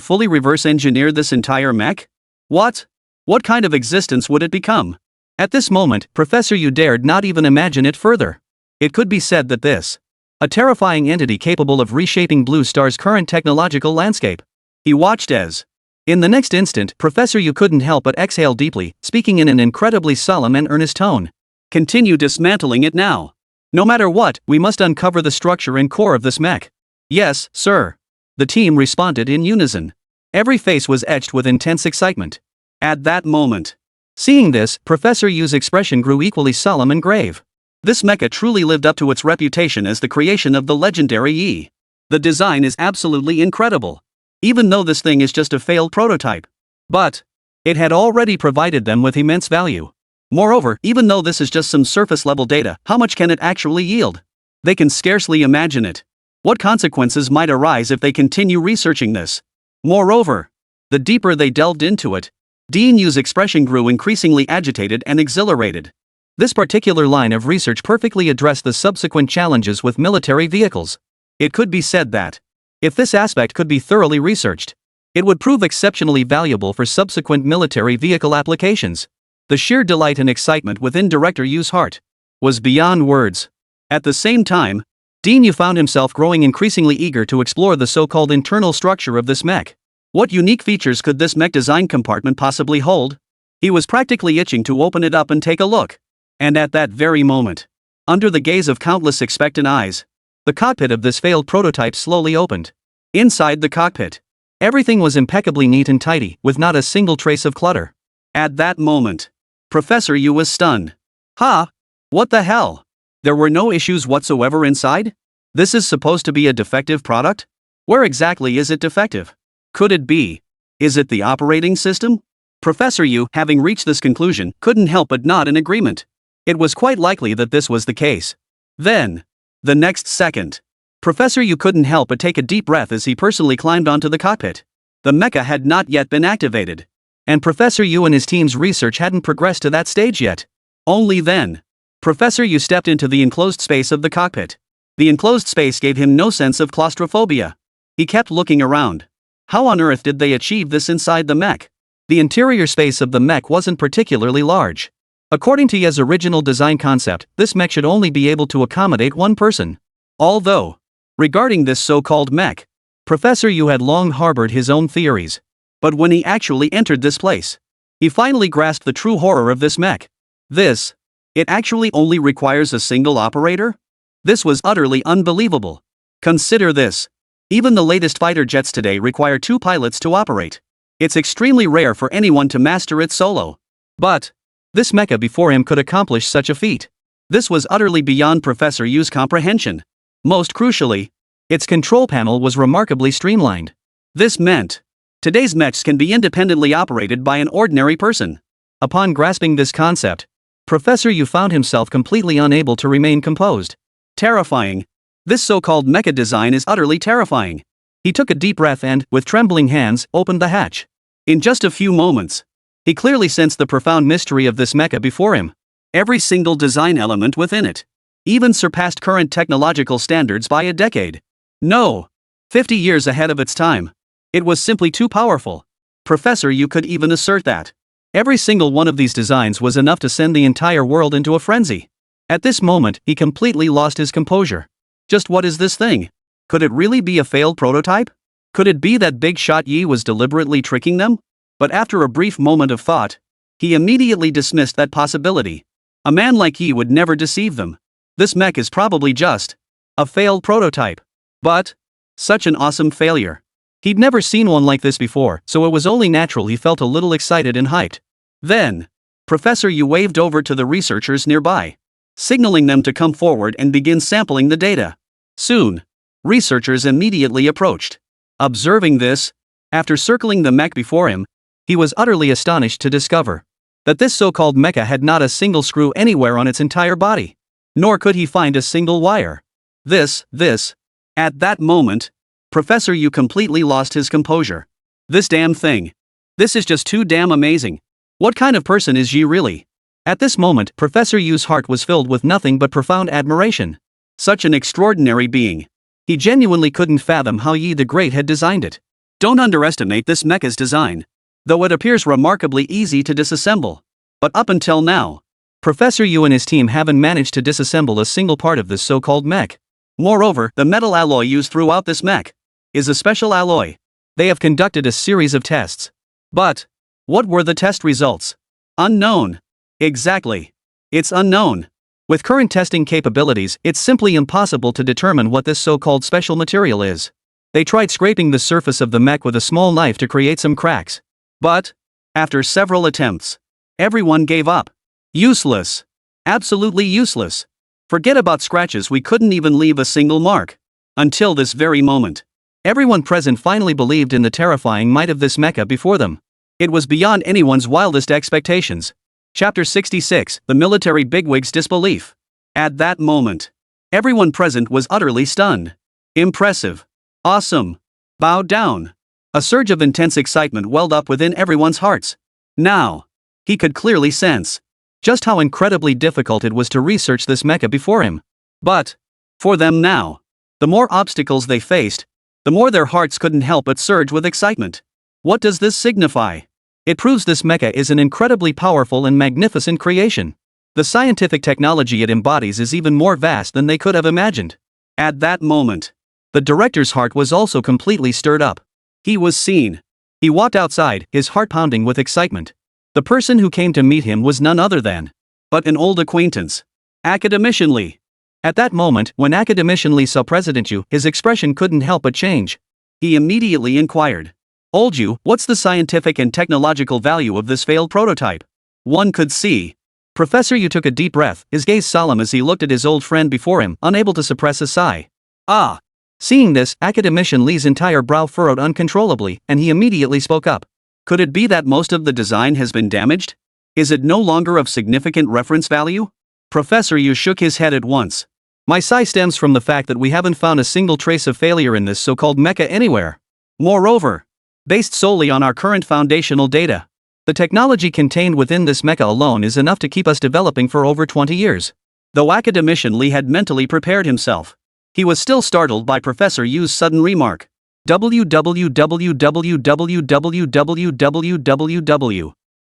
fully reverse engineer this entire mech? What? What kind of existence would it become? At this moment, Professor Yu dared not even imagine it further. It could be said that a terrifying entity capable of reshaping Blue Star's current technological landscape. He watched as, in the next instant, Professor Yu couldn't help but exhale deeply, speaking in an incredibly solemn and earnest tone. Continue dismantling it now. No matter what, we must uncover the structure and core of this mech. Yes, sir. The team responded in unison. Every face was etched with intense excitement. At that moment, seeing this, Professor Yu's expression grew equally solemn and grave. This mecha truly lived up to its reputation as the creation of the legendary Yi. The design is absolutely incredible. Even though this thing is just a failed prototype. But it had already provided them with immense value. Moreover, even though this is just some surface-level data, how much can it actually yield? They can scarcely imagine it. What consequences might arise if they continue researching this? Moreover, the deeper they delved into it, Dean Yu's expression grew increasingly agitated and exhilarated. This particular line of research perfectly addressed the subsequent challenges with military vehicles. It could be said that, if this aspect could be thoroughly researched, it would prove exceptionally valuable for subsequent military vehicle applications. The sheer delight and excitement within Director Yu's heart was beyond words. At the same time, Dean Yu found himself growing increasingly eager to explore the so-called internal structure of this mech. What unique features could this mech design compartment possibly hold? He was practically itching to open it up and take a look. And at that very moment, under the gaze of countless expectant eyes, the cockpit of this failed prototype slowly opened. Inside the cockpit, everything was impeccably neat and tidy, with not a single trace of clutter. At that moment, Professor Yu was stunned. Huh? What the hell? There were no issues whatsoever inside? This is supposed to be a defective product? Where exactly is it defective? Could it be? Is it the operating system? Professor Yu, having reached this conclusion, couldn't help but nod in agreement. It was quite likely that this was the case. Then, the next second, Professor Yu couldn't help but take a deep breath as he personally climbed onto the cockpit. The mecha had not yet been activated. And Professor Yu and his team's research hadn't progressed to that stage yet. Only then, Professor Yu stepped into the enclosed space of the cockpit. The enclosed space gave him no sense of claustrophobia. He kept looking around. How on earth did they achieve this inside the mech? The interior space of the mech wasn't particularly large. According to Ye's original design concept, this mech should only be able to accommodate one person. Although, regarding this so-called mech, Professor Yu had long harbored his own theories. But when he actually entered this place, he finally grasped the true horror of this mech. It actually only requires a single operator? This was utterly unbelievable. Consider this. Even the latest fighter jets today require 2 pilots to operate. It's extremely rare for anyone to master it solo. But this mecha before him could accomplish such a feat. This was utterly beyond Professor Yu's comprehension. Most crucially, its control panel was remarkably streamlined. This meant today's mechs can be independently operated by an ordinary person. Upon grasping this concept, Professor Yu found himself completely unable to remain composed. Terrifying. This so-called mecha design is utterly terrifying. He took a deep breath and, with trembling hands, opened the hatch. In just a few moments, he clearly sensed the profound mystery of this mecha before him. Every single design element within it even surpassed current technological standards by a decade. No, 50 years ahead of its time. It was simply too powerful. Professor Yu could even assert that every single one of these designs was enough to send the entire world into a frenzy. At this moment, he completely lost his composure. Just what is this thing? Could it really be a failed prototype? Could it be that Big Shot Yi was deliberately tricking them? But after a brief moment of thought, he immediately dismissed that possibility. A man like Yi would never deceive them. This mech is probably just a failed prototype. But such an awesome failure. He'd never seen one like this before, so it was only natural he felt a little excited and hyped. Then, Professor Yu waved over to the researchers nearby, signaling them to come forward and begin sampling the data. Soon, researchers immediately approached. Observing this, after circling the mech before him, he was utterly astonished to discover that this so-called mecha had not a single screw anywhere on its entire body. Nor could he find a single wire. At that moment, Professor Yu completely lost his composure. This damn thing. This is just too damn amazing. What kind of person is Yi really? At this moment, Professor Yu's heart was filled with nothing but profound admiration. Such an extraordinary being. He genuinely couldn't fathom how Yi the Great had designed it. Don't underestimate this mecha's design, though it appears remarkably easy to disassemble. But up until now, Professor Yu and his team haven't managed to disassemble a single part of this so-called mech. Moreover, the metal alloy used throughout this mech is a special alloy. They have conducted a series of tests. But what were the test results? Unknown. Exactly. It's unknown. With current testing capabilities, it's simply impossible to determine what this so-called special material is. They tried scraping the surface of the mech with a small knife to create some cracks. But after several attempts, everyone gave up. Useless. Absolutely useless. Forget about scratches, we couldn't even leave a single mark. Until this very moment. Everyone present finally believed in the terrifying might of this mecha before them. It was beyond anyone's wildest expectations. Chapter 66, The Military Bigwig's Disbelief. At that moment, everyone present was utterly stunned. Impressive. Awesome. Bow down. A surge of intense excitement welled up within everyone's hearts. Now, he could clearly sense just how incredibly difficult it was to research this mecha before him. But for them now, the more obstacles they faced, the more their hearts couldn't help but surge with excitement. What does this signify? It proves this mecha is an incredibly powerful and magnificent creation. The scientific technology it embodies is even more vast than they could have imagined. At that moment, the director's heart was also completely stirred up. He was seen. He walked outside, his heart pounding with excitement. The person who came to meet him was none other than but an old acquaintance. Academician Lee. At that moment, when Academician Lee saw President Yu, his expression couldn't help but change. He immediately inquired, "Old Yu, what's the scientific and technological value of this failed prototype?" One could see. Professor Yu took a deep breath, his gaze solemn as he looked at his old friend before him, unable to suppress a sigh. Ah! Seeing this, Academician Lee's entire brow furrowed uncontrollably, and he immediately spoke up. Could it be that most of the design has been damaged? Is it no longer of significant reference value? Professor Yu shook his head at once. My sigh stems from the fact that we haven't found a single trace of failure in this so-called mecha anywhere. Moreover, based solely on our current foundational data, the technology contained within this mecha alone is enough to keep us developing for over 20 years. Though Academician Lee had mentally prepared himself, he was still startled by Professor Yu's sudden remark. www.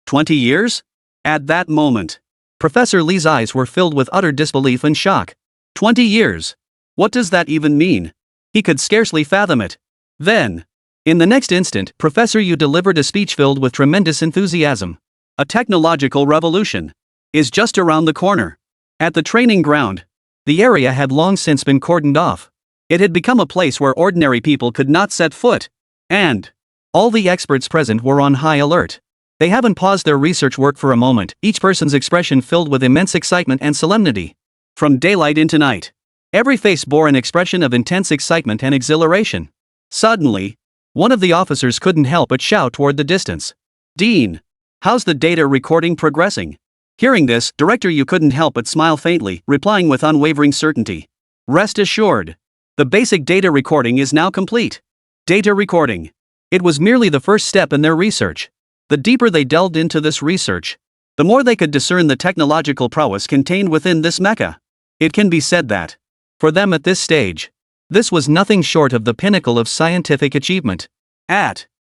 20 years? At that moment, Professor Lee's eyes were filled with utter disbelief and shock. 20 years? What does that even mean? He could scarcely fathom it. Then, in the next instant, Professor Yu delivered a speech filled with tremendous enthusiasm. A technological revolution is just around the corner. At the training ground, the area had long since been cordoned off. It had become a place where ordinary people could not set foot. And all the experts present were on high alert. They haven't paused their research work for a moment, each person's expression filled with immense excitement and solemnity. From daylight into night, every face bore an expression of intense excitement and exhilaration. Suddenly, one of the officers couldn't help but shout toward the distance. "Dean, how's the data recording progressing?" Hearing this, Director Yu couldn't help but smile faintly, replying with unwavering certainty. "Rest assured, the basic data recording is now complete." Data recording. It was merely the first step in their research. The deeper they delved into this research, the more they could discern the technological prowess contained within this mecha. It can be said that, for them at this stage, this was nothing short of the pinnacle of scientific achievement.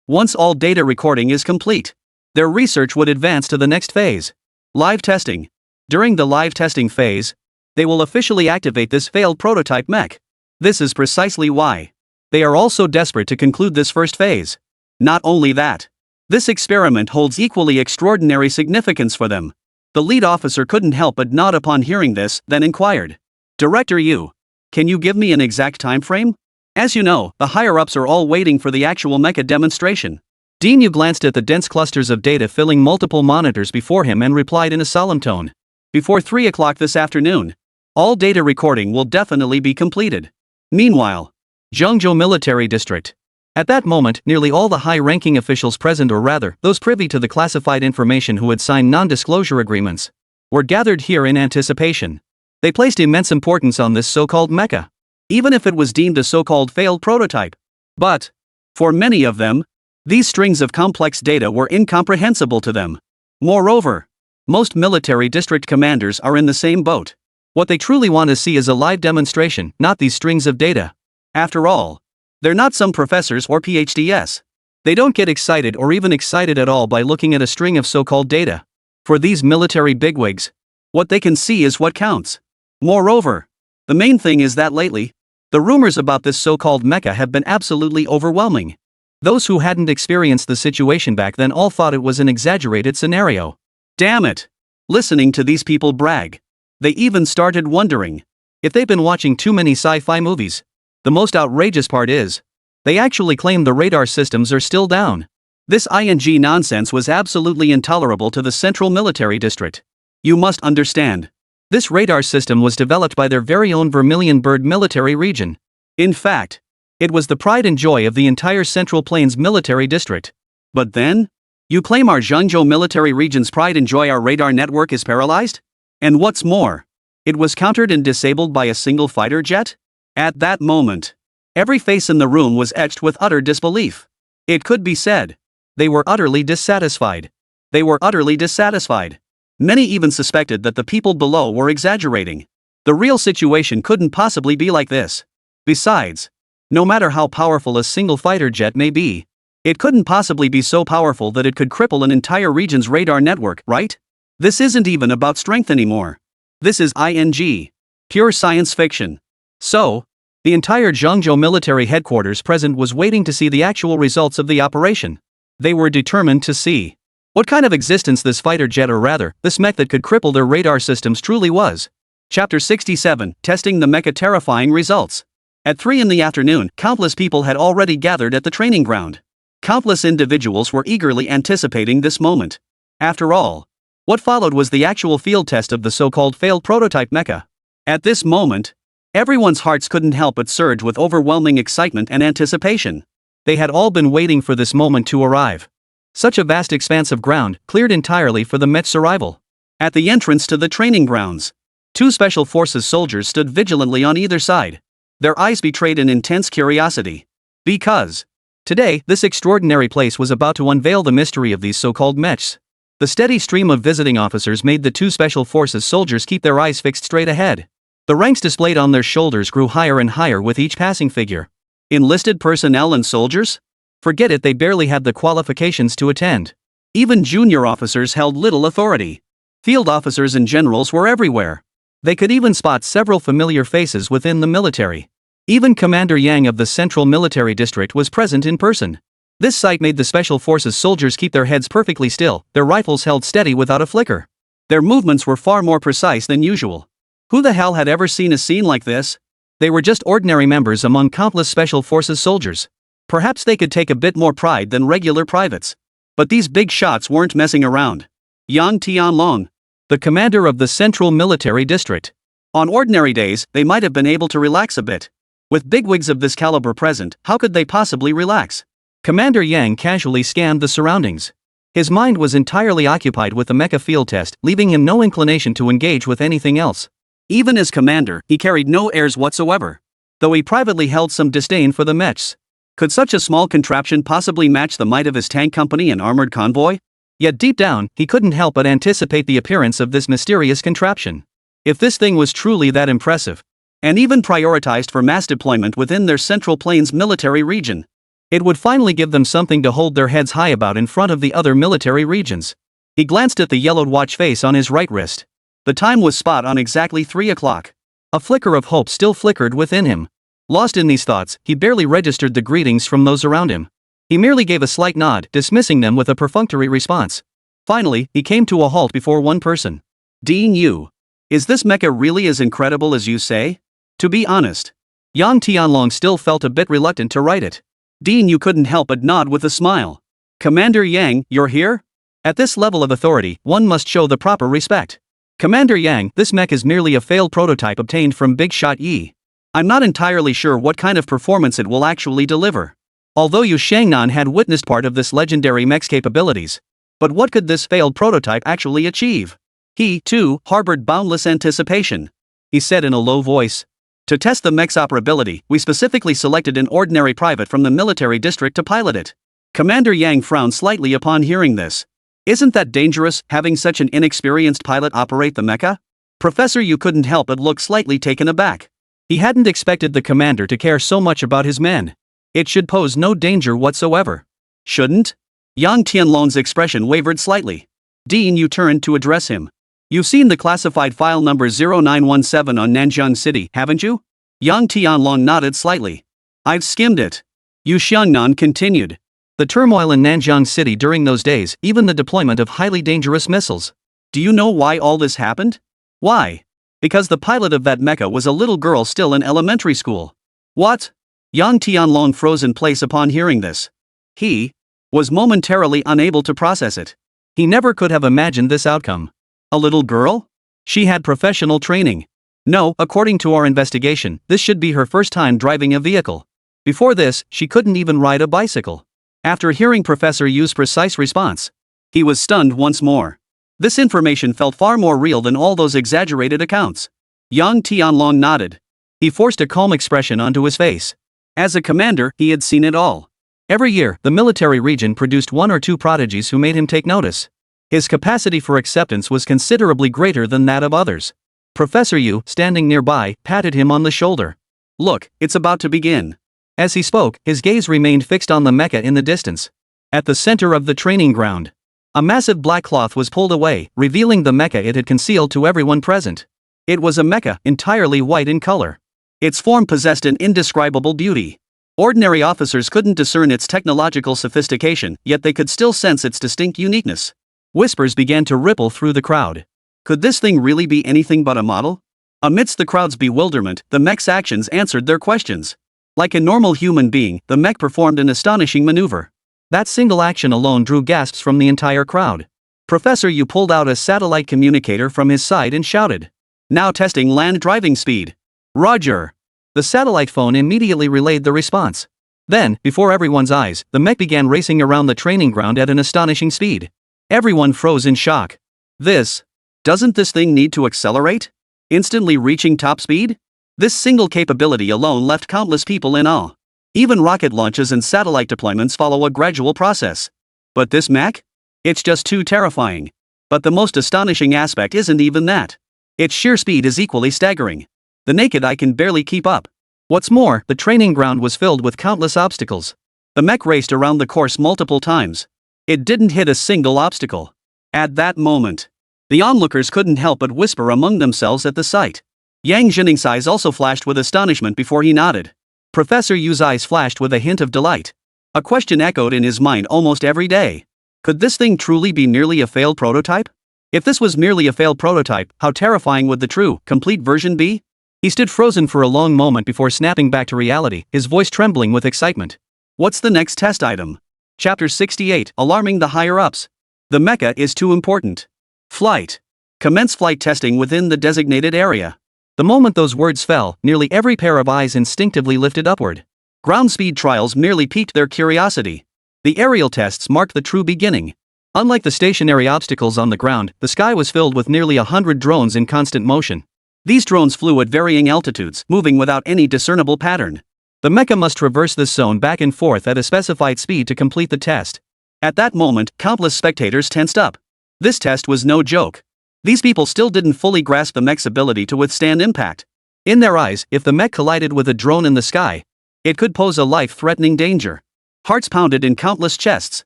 Once all data recording is complete, their research would advance to the next phase. Live testing. During the live testing phase, they will officially activate this failed prototype mech. This is precisely why they are also desperate to conclude this first phase. Not only that, this experiment holds equally extraordinary significance for them. The lead officer couldn't help but nod upon hearing this, then inquired, "Director Yu, can you give me an exact time frame?" As you know, the higher-ups are all waiting for the actual mecha demonstration. Dean Yu glanced at the dense clusters of data filling multiple monitors before him and replied in a solemn tone. "Before 3 o'clock this afternoon, all data recording will definitely be completed." Meanwhile, Zhengzhou Military District. At that moment, nearly all the high-ranking officials present, or rather, those privy to the classified information who had signed non-disclosure agreements, were gathered here in anticipation. They placed immense importance on this so-called mecha, even if it was deemed a so-called failed prototype. But, for many of them, these strings of complex data were incomprehensible to them. Moreover, most military district commanders are in the same boat. What they truly want to see is a live demonstration, not these strings of data. After all, they're not some professors or PhDs. They don't get excited or even excited at all by looking at a string of so-called data. For these military bigwigs, what they can see is what counts. Moreover, the main thing is that lately, the rumors about this so-called mecha have been absolutely overwhelming. Those who hadn't experienced the situation back then all thought it was an exaggerated scenario. Damn it! Listening to these people brag. They even started wondering if they've been watching too many sci-fi movies. The most outrageous part is, they actually claim the radar systems are still down. This ING nonsense was absolutely intolerable to the Central Military District. You must understand. This radar system was developed by their very own Vermilion Bird military region. In fact, it was the pride and joy of the entire Central Plains military district. But then? You claim our Zhengzhou military region's pride and joy our radar network is paralyzed? And what's more, it was countered and disabled by a single fighter jet? At that moment, every face in the room was etched with utter disbelief. It could be said, they were utterly dissatisfied. They were utterly dissatisfied. Many even suspected that the people below were exaggerating. The real situation couldn't possibly be like this. Besides, no matter how powerful a single fighter jet may be, it couldn't possibly be so powerful that it could cripple an entire region's radar network, right? This isn't even about strength anymore. This is ING. Pure science fiction. So, the entire Zhengzhou military headquarters present was waiting to see the actual results of the operation. They were determined to see what kind of existence this fighter jet, or rather, this mech that could cripple their radar systems, truly was. Chapter 67, Testing the Mecha. Terrifying results. At 3 in the afternoon, countless people had already gathered at the training ground. Countless individuals were eagerly anticipating this moment. After all, what followed was the actual field test of the so-called failed prototype mecha. At this moment, everyone's hearts couldn't help but surge with overwhelming excitement and anticipation. They had all been waiting for this moment to arrive. Such a vast expanse of ground, cleared entirely for the mech's arrival. At the entrance to the training grounds, 2 special forces soldiers stood vigilantly on either side. Their eyes betrayed an intense curiosity. Because today, this extraordinary place was about to unveil the mystery of these so-called mechs. The steady stream of visiting officers made the 2 special forces soldiers keep their eyes fixed straight ahead. The ranks displayed on their shoulders grew higher and higher with each passing figure. Enlisted personnel and soldiers? Forget it, they barely had the qualifications to attend. Even junior officers held little authority. Field officers and generals were everywhere. They could even spot several familiar faces within the military. Even Commander Yang of the Central Military District was present in person. This sight made the Special Forces soldiers keep their heads perfectly still, their rifles held steady without a flicker. Their movements were far more precise than usual. Who the hell had ever seen a scene like this? They were just ordinary members among countless Special Forces soldiers. Perhaps they could take a bit more pride than regular privates. But these big shots weren't messing around. Yang Tianlong, the commander of the Central Military District. On ordinary days, they might have been able to relax a bit. With bigwigs of this caliber present, how could they possibly relax? Commander Yang casually scanned the surroundings. His mind was entirely occupied with the mecha field test, leaving him no inclination to engage with anything else. Even as commander, he carried no airs whatsoever. Though he privately held some disdain for the mechs. Could such a small contraption possibly match the might of his tank company and armored convoy? Yet deep down, he couldn't help but anticipate the appearance of this mysterious contraption. If this thing was truly that impressive, and even prioritized for mass deployment within their Central Plains military region, it would finally give them something to hold their heads high about in front of the other military regions. He glanced at the yellowed watch face on his right wrist. The time was spot on, exactly 3 o'clock. A flicker of hope still flickered within him. Lost in these thoughts, he barely registered the greetings from those around him. He merely gave a slight nod, dismissing them with a perfunctory response. Finally, he came to a halt before one person. Dean Yu. Is this mecha really as incredible as you say? To be honest, Yang Tianlong still felt a bit reluctant to write it. Dean Yu couldn't help but nod with a smile. Commander Yang, you're here? At this level of authority, one must show the proper respect. Commander Yang, this mech is merely a failed prototype obtained from Big Shot Yi. I'm not entirely sure what kind of performance it will actually deliver. Although Yu Shangnan had witnessed part of this legendary mech's capabilities. But what could this failed prototype actually achieve? He, too, harbored boundless anticipation. He said in a low voice. To test the mech's operability, we specifically selected an ordinary private from the military district to pilot it. Commander Yang frowned slightly upon hearing this. Isn't that dangerous, having such an inexperienced pilot operate the mecha? Professor Yu couldn't help but look slightly taken aback. He hadn't expected the commander to care so much about his men. It should pose no danger whatsoever. Shouldn't? Yang Tianlong's expression wavered slightly. Dean Yu turned to address him. You've seen the classified file number 0917 on Nanjiang City, haven't you? Yang Tianlong nodded slightly. I've skimmed it. Yu Xiangnan continued. The turmoil in Nanjiang City during those days, even the deployment of highly dangerous missiles. Do you know why all this happened? Why? Because the pilot of that mecha was a little girl still in elementary school. What? Yang Tianlong froze in place upon hearing this. He was momentarily unable to process it. He never could have imagined this outcome. A little girl? She had professional training. No, according to our investigation, this should be her first time driving a vehicle. Before this, she couldn't even ride a bicycle. After hearing Professor Yu's precise response, he was stunned once more. This information felt far more real than all those exaggerated accounts. Yang Tianlong nodded. He forced a calm expression onto his face. As a commander, he had seen it all. Every year, the military region produced one or two prodigies who made him take notice. His capacity for acceptance was considerably greater than that of others. Professor Yu, standing nearby, patted him on the shoulder. Look, it's about to begin. As he spoke, his gaze remained fixed on the mecha in the distance. At the center of the training ground, a massive black cloth was pulled away, revealing the mecha it had concealed to everyone present. It was a mecha, entirely white in color. Its form possessed an indescribable beauty. Ordinary officers couldn't discern its technological sophistication, yet they could still sense its distinct uniqueness. Whispers began to ripple through the crowd. Could this thing really be anything but a model? Amidst the crowd's bewilderment, the mech's actions answered their questions. Like a normal human being, the mech performed an astonishing maneuver. That single action alone drew gasps from the entire crowd. Professor Yu pulled out a satellite communicator from his side and shouted. Now testing land driving speed. Roger. The satellite phone immediately relayed the response. Then, before everyone's eyes, the mech began racing around the training ground at an astonishing speed. Everyone froze in shock. Doesn't this thing need to accelerate? Instantly reaching top speed? This single capability alone left countless people in awe. Even rocket launches and satellite deployments follow a gradual process. But this mech? It's just too terrifying. But the most astonishing aspect isn't even that. Its sheer speed is equally staggering. The naked eye can barely keep up. What's more, the training ground was filled with countless obstacles. The mech raced around the course multiple times. It didn't hit a single obstacle. At that moment, the onlookers couldn't help but whisper among themselves at the sight. Yang Jinning's eyes also flashed with astonishment before he nodded. Professor Yu's eyes flashed with a hint of delight. A question echoed in his mind almost every day. Could this thing truly be merely a failed prototype? If this was merely a failed prototype, how terrifying would the true, complete version be? He stood frozen for a long moment before snapping back to reality, his voice trembling with excitement. What's the next test item? Chapter 68, Alarming the Higher-Ups. The mecha is too important. Flight. Commence flight testing within the designated area. The moment those words fell, nearly every pair of eyes instinctively lifted upward. Ground speed trials merely piqued their curiosity. The aerial tests marked the true beginning. Unlike the stationary obstacles on the ground, the sky was filled with nearly 100 drones in constant motion. These drones flew at varying altitudes, moving without any discernible pattern. The mecha must traverse this zone back and forth at a specified speed to complete the test. At that moment, countless spectators tensed up. This test was no joke. These people still didn't fully grasp the mech's ability to withstand impact. In their eyes, if the mech collided with a drone in the sky, it could pose a life-threatening danger. Hearts pounded in countless chests.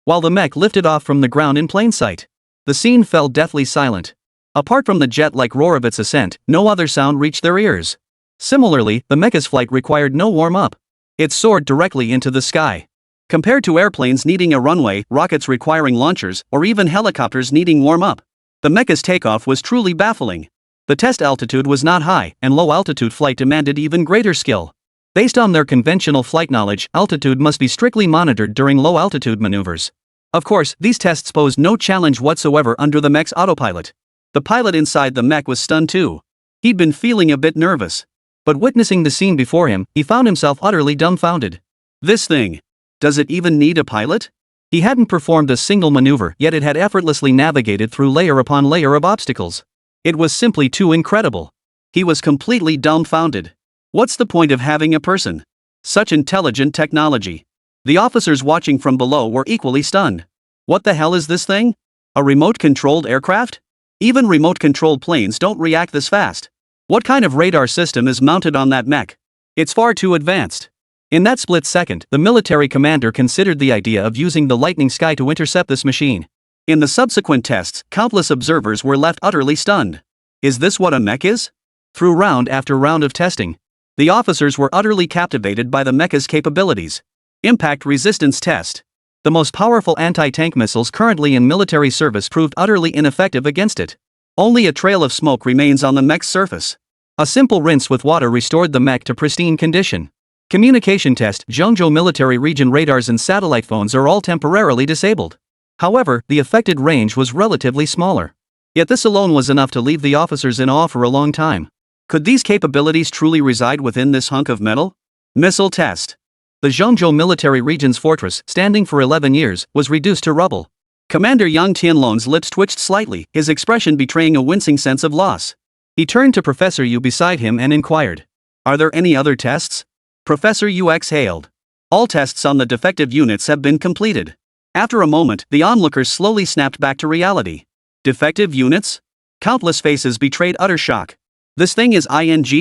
While the mech lifted off from the ground in plain sight, the scene fell deathly silent. Apart from the jet-like roar of its ascent, no other sound reached their ears. Similarly, the mecha's flight required no warm-up. It soared directly into the sky. Compared to airplanes needing a runway, rockets requiring launchers, or even helicopters needing warm-up, the mecha's takeoff was truly baffling. The test altitude was not high, and low-altitude flight demanded even greater skill. Based on their conventional flight knowledge, altitude must be strictly monitored during low-altitude maneuvers. Of course, these tests posed no challenge whatsoever under the mech's autopilot. The pilot inside the mech was stunned too. He'd been feeling a bit nervous. But witnessing the scene before him, he found himself utterly dumbfounded. This thing. Does it even need a pilot? He hadn't performed a single maneuver, yet it had effortlessly navigated through layer upon layer of obstacles. It was simply too incredible. He was completely dumbfounded. What's the point of having a person? Such intelligent technology. The officers watching from below were equally stunned. What the hell is this thing? A remote-controlled aircraft? Even remote-controlled planes don't react this fast. What kind of radar system is mounted on that mech? It's far too advanced. In that split second, the military commander considered the idea of using the lightning sky to intercept this machine. In the subsequent tests, countless observers were left utterly stunned. Is this what a mech is? Through round after round of testing, the officers were utterly captivated by the mecha's capabilities. Impact resistance test. The most powerful anti-tank missiles currently in military service proved utterly ineffective against it. Only a trail of smoke remains on the mech's surface. A simple rinse with water restored the mech to pristine condition. Communication test: Zhengzhou military region radars and satellite phones are all temporarily disabled. However, the affected range was relatively smaller. Yet this alone was enough to leave the officers in awe for a long time. Could these capabilities truly reside within this hunk of metal? Missile test. The Zhengzhou military region's fortress, standing for 11 years, was reduced to rubble. Commander Yang Tianlong's lips twitched slightly, his expression betraying a wincing sense of loss. He turned to Professor Yu beside him and inquired, "Are there any other tests?" Professor Yu exhaled. "All tests on the defective units have been completed." After a moment, the onlookers slowly snapped back to reality. Defective units? Countless faces betrayed utter shock. This thing is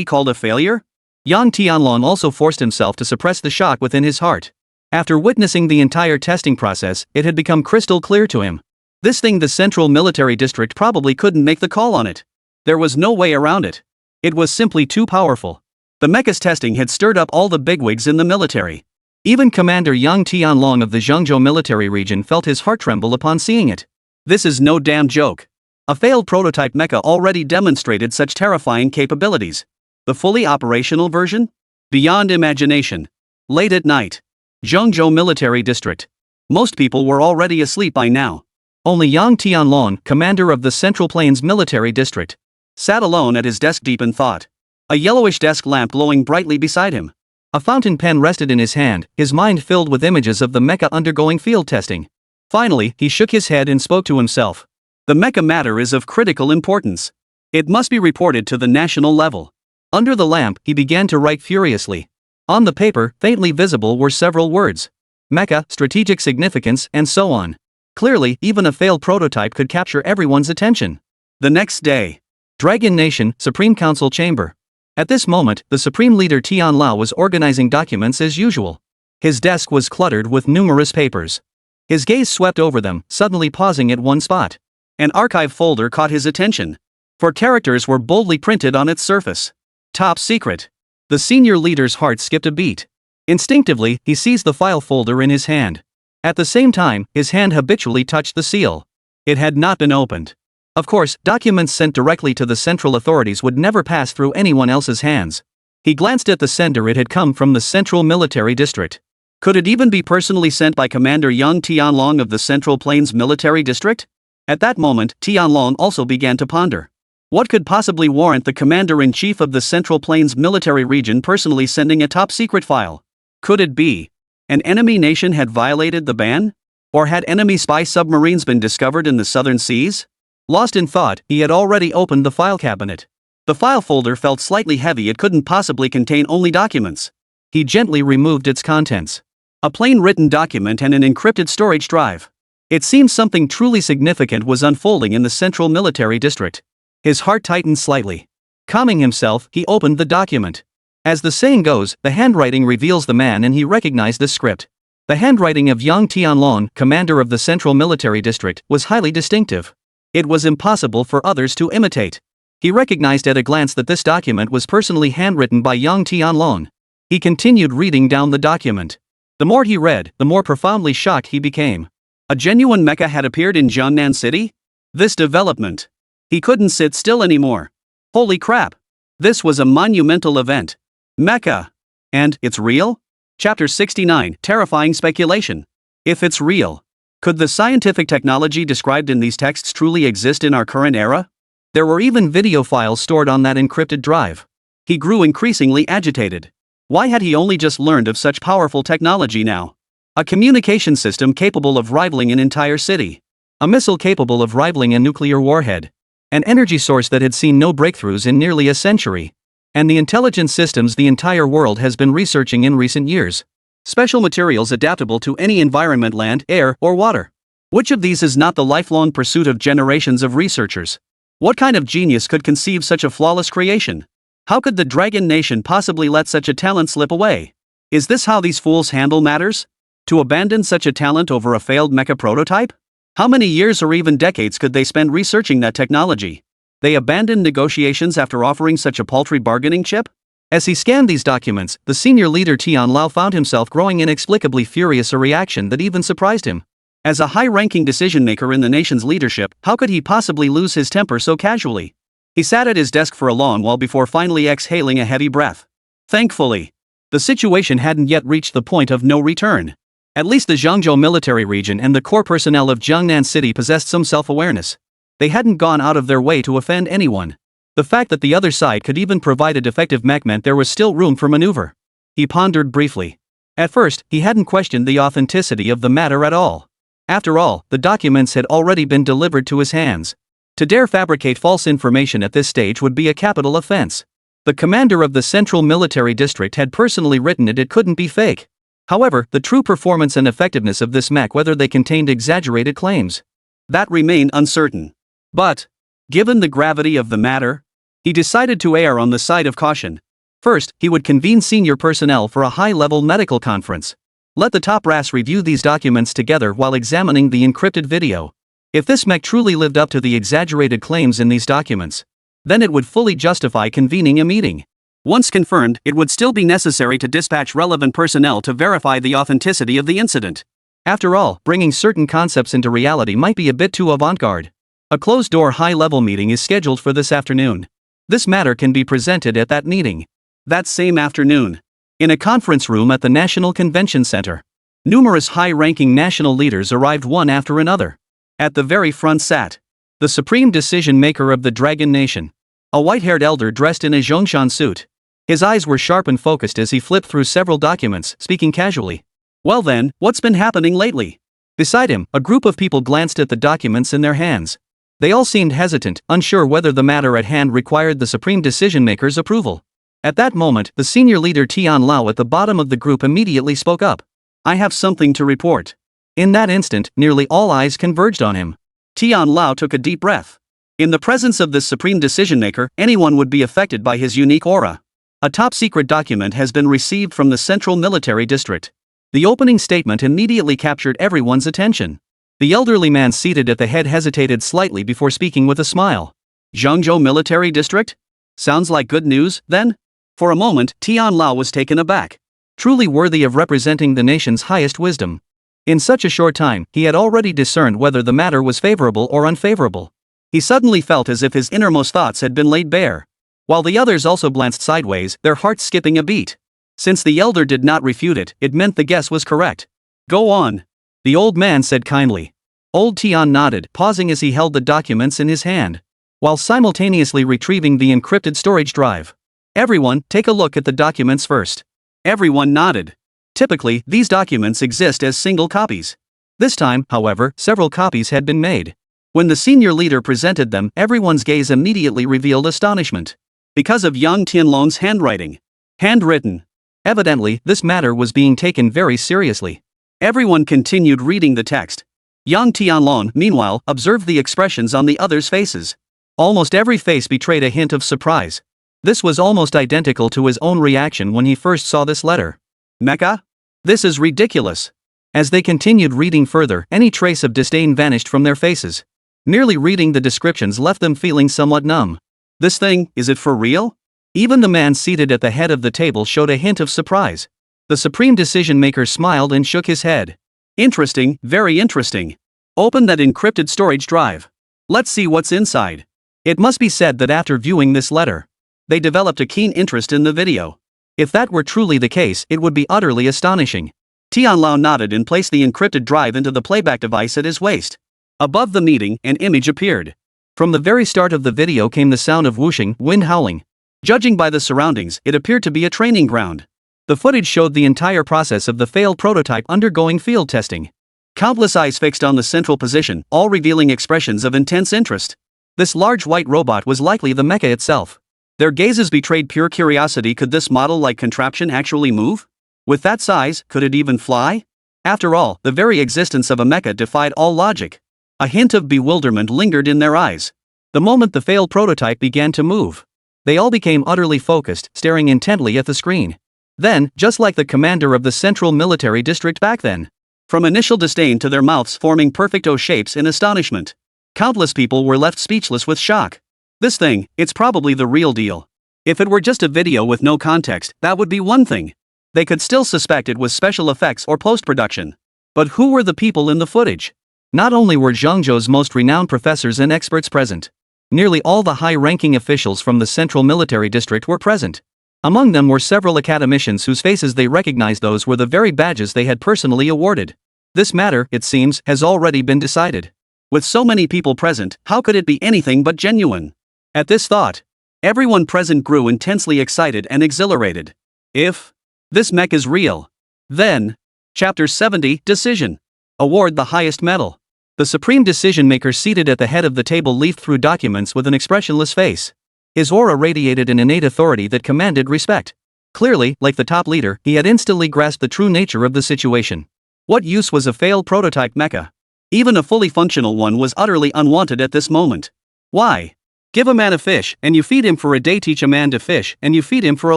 called a failure? Yang Tianlong also forced himself to suppress the shock within his heart. After witnessing the entire testing process, it had become crystal clear to him. This thing, the Central Military District probably couldn't make the call on it. There was no way around it. It was simply too powerful. The mecha's testing had stirred up all the bigwigs in the military. Even Commander Yang Tianlong of the Zhengzhou military region felt his heart tremble upon seeing it. This is no damn joke. A failed prototype mecha already demonstrated such terrifying capabilities. The fully operational version? Beyond imagination. Late at night. Zhengzhou military district. Most people were already asleep by now. Only Yang Tianlong, commander of the Central Plains military district, sat alone at his desk deep in thought. A yellowish desk lamp glowing brightly beside him. A fountain pen rested in his hand, his mind filled with images of the mecha undergoing field testing. Finally, he shook his head and spoke to himself. The mecha matter is of critical importance. It must be reported to the national level. Under the lamp, he began to write furiously. On the paper, faintly visible were several words. Mecha, strategic significance, and so on. Clearly, even a failed prototype could capture everyone's attention. The next day. Dragon Nation, Supreme Council Chamber. At this moment, the Supreme Leader Tian Lao was organizing documents as usual. His desk was cluttered with numerous papers. His gaze swept over them, suddenly pausing at one spot. An archive folder caught his attention. 4 characters were boldly printed on its surface. Top secret. The senior leader's heart skipped a beat. Instinctively, he seized the file folder in his hand. At the same time, his hand habitually touched the seal. It had not been opened. Of course, documents sent directly to the central authorities would never pass through anyone else's hands. He glanced at the sender. It had come from the Central Military District. Could it even be personally sent by Commander Yang Tianlong of the Central Plains Military District? At that moment, Tianlong also began to ponder. What could possibly warrant the Commander-in-Chief of the Central Plains Military Region personally sending a top-secret file? Could it be an enemy nation had violated the ban? Or had enemy spy submarines been discovered in the southern seas? Lost in thought, he had already opened the file cabinet. The file folder felt slightly heavy. It couldn't possibly contain only documents. He gently removed its contents. A plain written document and an encrypted storage drive. It seemed something truly significant was unfolding in the Central Military District. His heart tightened slightly. Calming himself, he opened the document. As the saying goes, the handwriting reveals the man, and he recognized the script. The handwriting of Yang Tianlong, commander of the Central Military District, was highly distinctive. It was impossible for others to imitate. He recognized at a glance that this document was personally handwritten by Yang Tianlong. He continued reading down the document. The more he read, the more profoundly shocked he became. A genuine mecha had appeared in Jiangnan City? This development. He couldn't sit still anymore. Holy crap. This was a monumental event. Mecha. And, it's real? Chapter 69, Terrifying Speculation. If it's real, could the scientific technology described in these texts truly exist in our current era? There were even video files stored on that encrypted drive. He grew increasingly agitated. Why had he only just learned of such powerful technology now? A communication system capable of rivaling an entire city. A missile capable of rivaling a nuclear warhead. An energy source that had seen no breakthroughs in nearly a century. And the intelligence systems the entire world has been researching in recent years. Special materials adaptable to any environment, land, air, or water. Which of these is not the lifelong pursuit of generations of researchers? What kind of genius could conceive such a flawless creation? How could the Dragon Nation possibly let such a talent slip away? Is this how these fools handle matters? To abandon such a talent over a failed mecha prototype? How many years or even decades could they spend researching that technology? They abandoned negotiations after offering such a paltry bargaining chip? As he scanned these documents, the senior leader Tian Lao found himself growing inexplicably furious, a reaction that even surprised him. As a high-ranking decision-maker in the nation's leadership, how could he possibly lose his temper so casually? He sat at his desk for a long while before finally exhaling a heavy breath. Thankfully, the situation hadn't yet reached the point of no return. At least the Zhangzhou military region and the core personnel of Jiangnan City possessed some self-awareness. They hadn't gone out of their way to offend anyone. The fact that the other side could even provide a defective mech meant there was still room for maneuver. He pondered briefly. At first, he hadn't questioned the authenticity of the matter at all. After all, the documents had already been delivered to his hands. To dare fabricate false information at this stage would be a capital offense. The commander of the Central Military District had personally written it couldn't be fake. However, the true performance and effectiveness of this mech, whether they contained exaggerated claims, that remained uncertain. But, given the gravity of the matter, he decided to err on the side of caution. First, he would convene senior personnel for a high-level medical conference. Let the top brass review these documents together while examining the encrypted video. If this mech truly lived up to the exaggerated claims in these documents, then it would fully justify convening a meeting. Once confirmed, it would still be necessary to dispatch relevant personnel to verify the authenticity of the incident. After all, bringing certain concepts into reality might be a bit too avant-garde. A closed-door high-level meeting is scheduled for this afternoon. This matter can be presented at that meeting. That same afternoon, in a conference room at the National Convention Center, numerous high-ranking national leaders arrived one after another. At the very front sat the supreme decision-maker of the Dragon Nation, a white-haired elder dressed in a Zhongshan suit. His eyes were sharp and focused as he flipped through several documents, speaking casually. "Well then, what's been happening lately?" Beside him, a group of people glanced at the documents in their hands. They all seemed hesitant, unsure whether the matter at hand required the supreme decision-maker's approval. At that moment, the senior leader Tian Lao at the bottom of the group immediately spoke up. "I have something to report." In that instant, nearly all eyes converged on him. Tian Lao took a deep breath. In the presence of this supreme decision-maker, anyone would be affected by his unique aura. A top-secret document has been received from the Central Military District. The opening statement immediately captured everyone's attention. The elderly man seated at the head hesitated slightly before speaking with a smile. "Zhangzhou Military District? Sounds like good news, then?" For a moment, Tian Lao was taken aback. Truly worthy of representing the nation's highest wisdom. In such a short time, he had already discerned whether the matter was favorable or unfavorable. He suddenly felt as if his innermost thoughts had been laid bare. While the others also glanced sideways, their hearts skipping a beat. Since the elder did not refute it, it meant the guess was correct. "Go on," the old man said kindly. Old Tian nodded, pausing as he held the documents in his hand, while simultaneously retrieving the encrypted storage drive. "Everyone, take a look at the documents first." Everyone nodded. Typically, these documents exist as single copies. This time, however, several copies had been made. When the senior leader presented them, everyone's gaze immediately revealed astonishment. Because of Yang Tianlong's handwriting. Handwritten. Evidently, this matter was being taken very seriously. Everyone continued reading the text. Yang Tianlong, meanwhile, observed the expressions on the others' faces. Almost every face betrayed a hint of surprise. This was almost identical to his own reaction when he first saw this letter. "Mecha? This is ridiculous." As they continued reading further, any trace of disdain vanished from their faces. Merely reading the descriptions left them feeling somewhat numb. "This thing, is it for real?" Even the man seated at the head of the table showed a hint of surprise. The supreme decision-maker smiled and shook his head. "Interesting, very interesting. Open that encrypted storage drive. Let's see what's inside." It must be said that after viewing this letter, they developed a keen interest in the video. If that were truly the case, it would be utterly astonishing. Tian Lao nodded and placed the encrypted drive into the playback device at his waist. Above the meeting, an image appeared. From the very start of the video came the sound of whooshing, wind howling. Judging by the surroundings, it appeared to be a training ground. The footage showed the entire process of the failed prototype undergoing field testing. Countless eyes fixed on the central position, all revealing expressions of intense interest. This large white robot was likely the mecha itself. Their gazes betrayed pure curiosity. Could this model-like contraption actually move? With that size, could it even fly? After all, the very existence of a mecha defied all logic. A hint of bewilderment lingered in their eyes. The moment the failed prototype began to move, they all became utterly focused, staring intently at the screen. Then, just like the commander of the Central Military District back then, from initial disdain to their mouths forming perfect O shapes in astonishment, countless people were left speechless with shock. "This thing, it's probably the real deal. If it were just a video with no context, that would be one thing. They could still suspect it was special effects or post-production. But who were the people in the footage? Not only were Zhangzhou's most renowned professors and experts present. Nearly all the high-ranking officials from the Central Military District were present. Among them were several academicians whose faces they recognized. Those were the very badges they had personally awarded. This matter, it seems, has already been decided. With so many people present, how could it be anything but genuine? At this thought, everyone present grew intensely excited and exhilarated. If this mech is real, then Chapter 70, Decision. Award the highest medal. The supreme decision-maker seated at the head of the table leafed through documents with an expressionless face. His aura radiated an innate authority that commanded respect. Clearly, like the top leader, he had instantly grasped the true nature of the situation. What use was a failed prototype mecha? Even a fully functional one was utterly unwanted at this moment. Why? Give a man a fish, and you feed him for a day. Teach a man to fish, and you feed him for a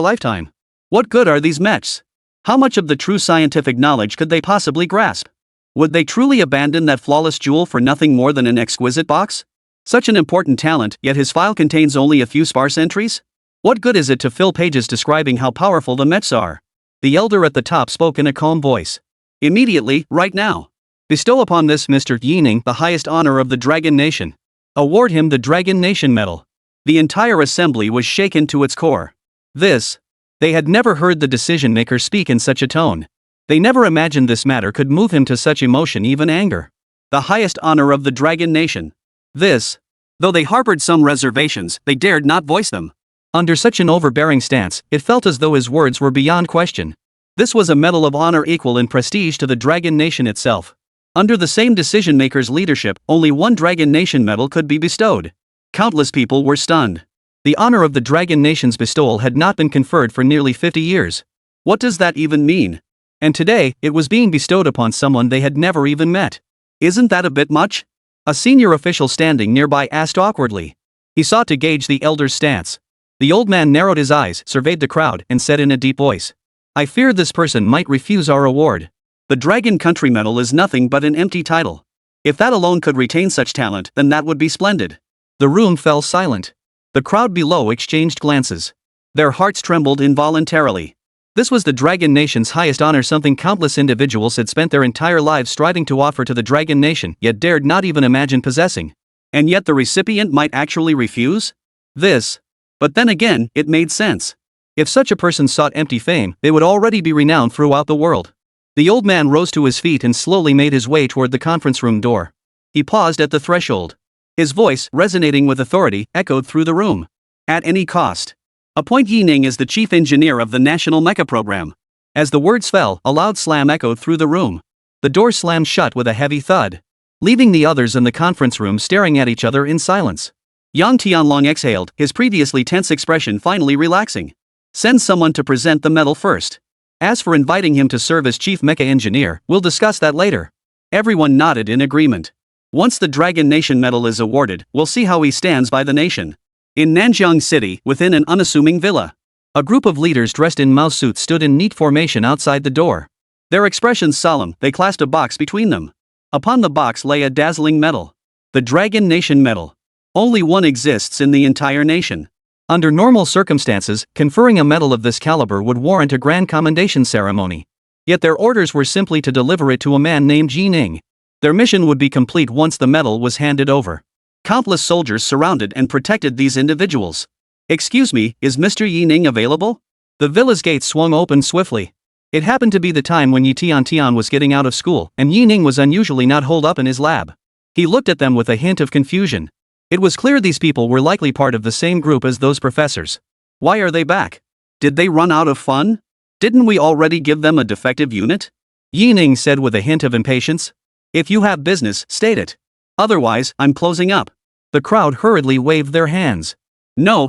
lifetime. What good are these mechs? How much of the true scientific knowledge could they possibly grasp? Would they truly abandon that flawless jewel for nothing more than an exquisite box? Such an important talent, yet his file contains only a few sparse entries? What good is it to fill pages describing how powerful the mechs are? The elder at the top spoke in a calm voice. Immediately, right now. Bestow upon this Mr. Yining the highest honor of the Dragon Nation. Award him the Dragon Nation Medal. The entire assembly was shaken to its core. They had never heard the decision-maker speak in such a tone. They never imagined this matter could move him to such emotion, even anger. The highest honor of the Dragon Nation. Though they harbored some reservations, they dared not voice them. Under such an overbearing stance, it felt as though his words were beyond question. This was a medal of honor equal in prestige to the Dragon Nation itself. Under the same decision-maker's leadership, only one Dragon Nation medal could be bestowed. Countless people were stunned. The honor of the Dragon Nation's bestowal had not been conferred for nearly 50 years. What does that even mean? And today, it was being bestowed upon someone they had never even met. Isn't that a bit much? A senior official standing nearby asked awkwardly. He sought to gauge the elder's stance. The old man narrowed his eyes, surveyed the crowd, and said in a deep voice, "I fear this person might refuse our award. The Dragon Country Medal is nothing but an empty title. If that alone could retain such talent, then that would be splendid." The room fell silent. The crowd below exchanged glances. Their hearts trembled involuntarily. This was the Dragon Nation's highest honor, something countless individuals had spent their entire lives striving to offer to the Dragon Nation, yet dared not even imagine possessing. And yet the recipient might actually refuse? But then again, it made sense. If such a person sought empty fame, they would already be renowned throughout the world. The old man rose to his feet and slowly made his way toward the conference room door. He paused at the threshold. His voice, resonating with authority, echoed through the room. At any cost. Appoint Yining as the chief engineer of the National Mecha Program. As the words fell, a loud slam echoed through the room. The door slammed shut with a heavy thud, leaving the others in the conference room staring at each other in silence. Yang Tianlong exhaled, his previously tense expression finally relaxing. Send someone to present the medal first. As for inviting him to serve as chief mecha engineer, we'll discuss that later. Everyone nodded in agreement. Once the Dragon Nation medal is awarded, we'll see how he stands by the nation. In Nanjiang City, within an unassuming villa, a group of leaders dressed in mouse suits stood in neat formation outside the door. Their expressions solemn, they clasped a box between them. Upon the box lay a dazzling medal. The Dragon Nation medal. Only one exists in the entire nation. Under normal circumstances, conferring a medal of this caliber would warrant a grand commendation ceremony. Yet their orders were simply to deliver it to a man named Yining. Their mission would be complete once the medal was handed over. Countless soldiers surrounded and protected these individuals. "Excuse me, is Mr. Yining available?" The villa's gates swung open swiftly. It happened to be the time when Yi Tian was getting out of school, and Yining was unusually not holed up in his lab. He looked at them with a hint of confusion. It was clear these people were likely part of the same group as those professors. Why are they back? Did they run out of fun? Didn't we already give them a defective unit? Yining said with a hint of impatience. If you have business, state it. Otherwise, I'm closing up. The crowd hurriedly waved their hands. No.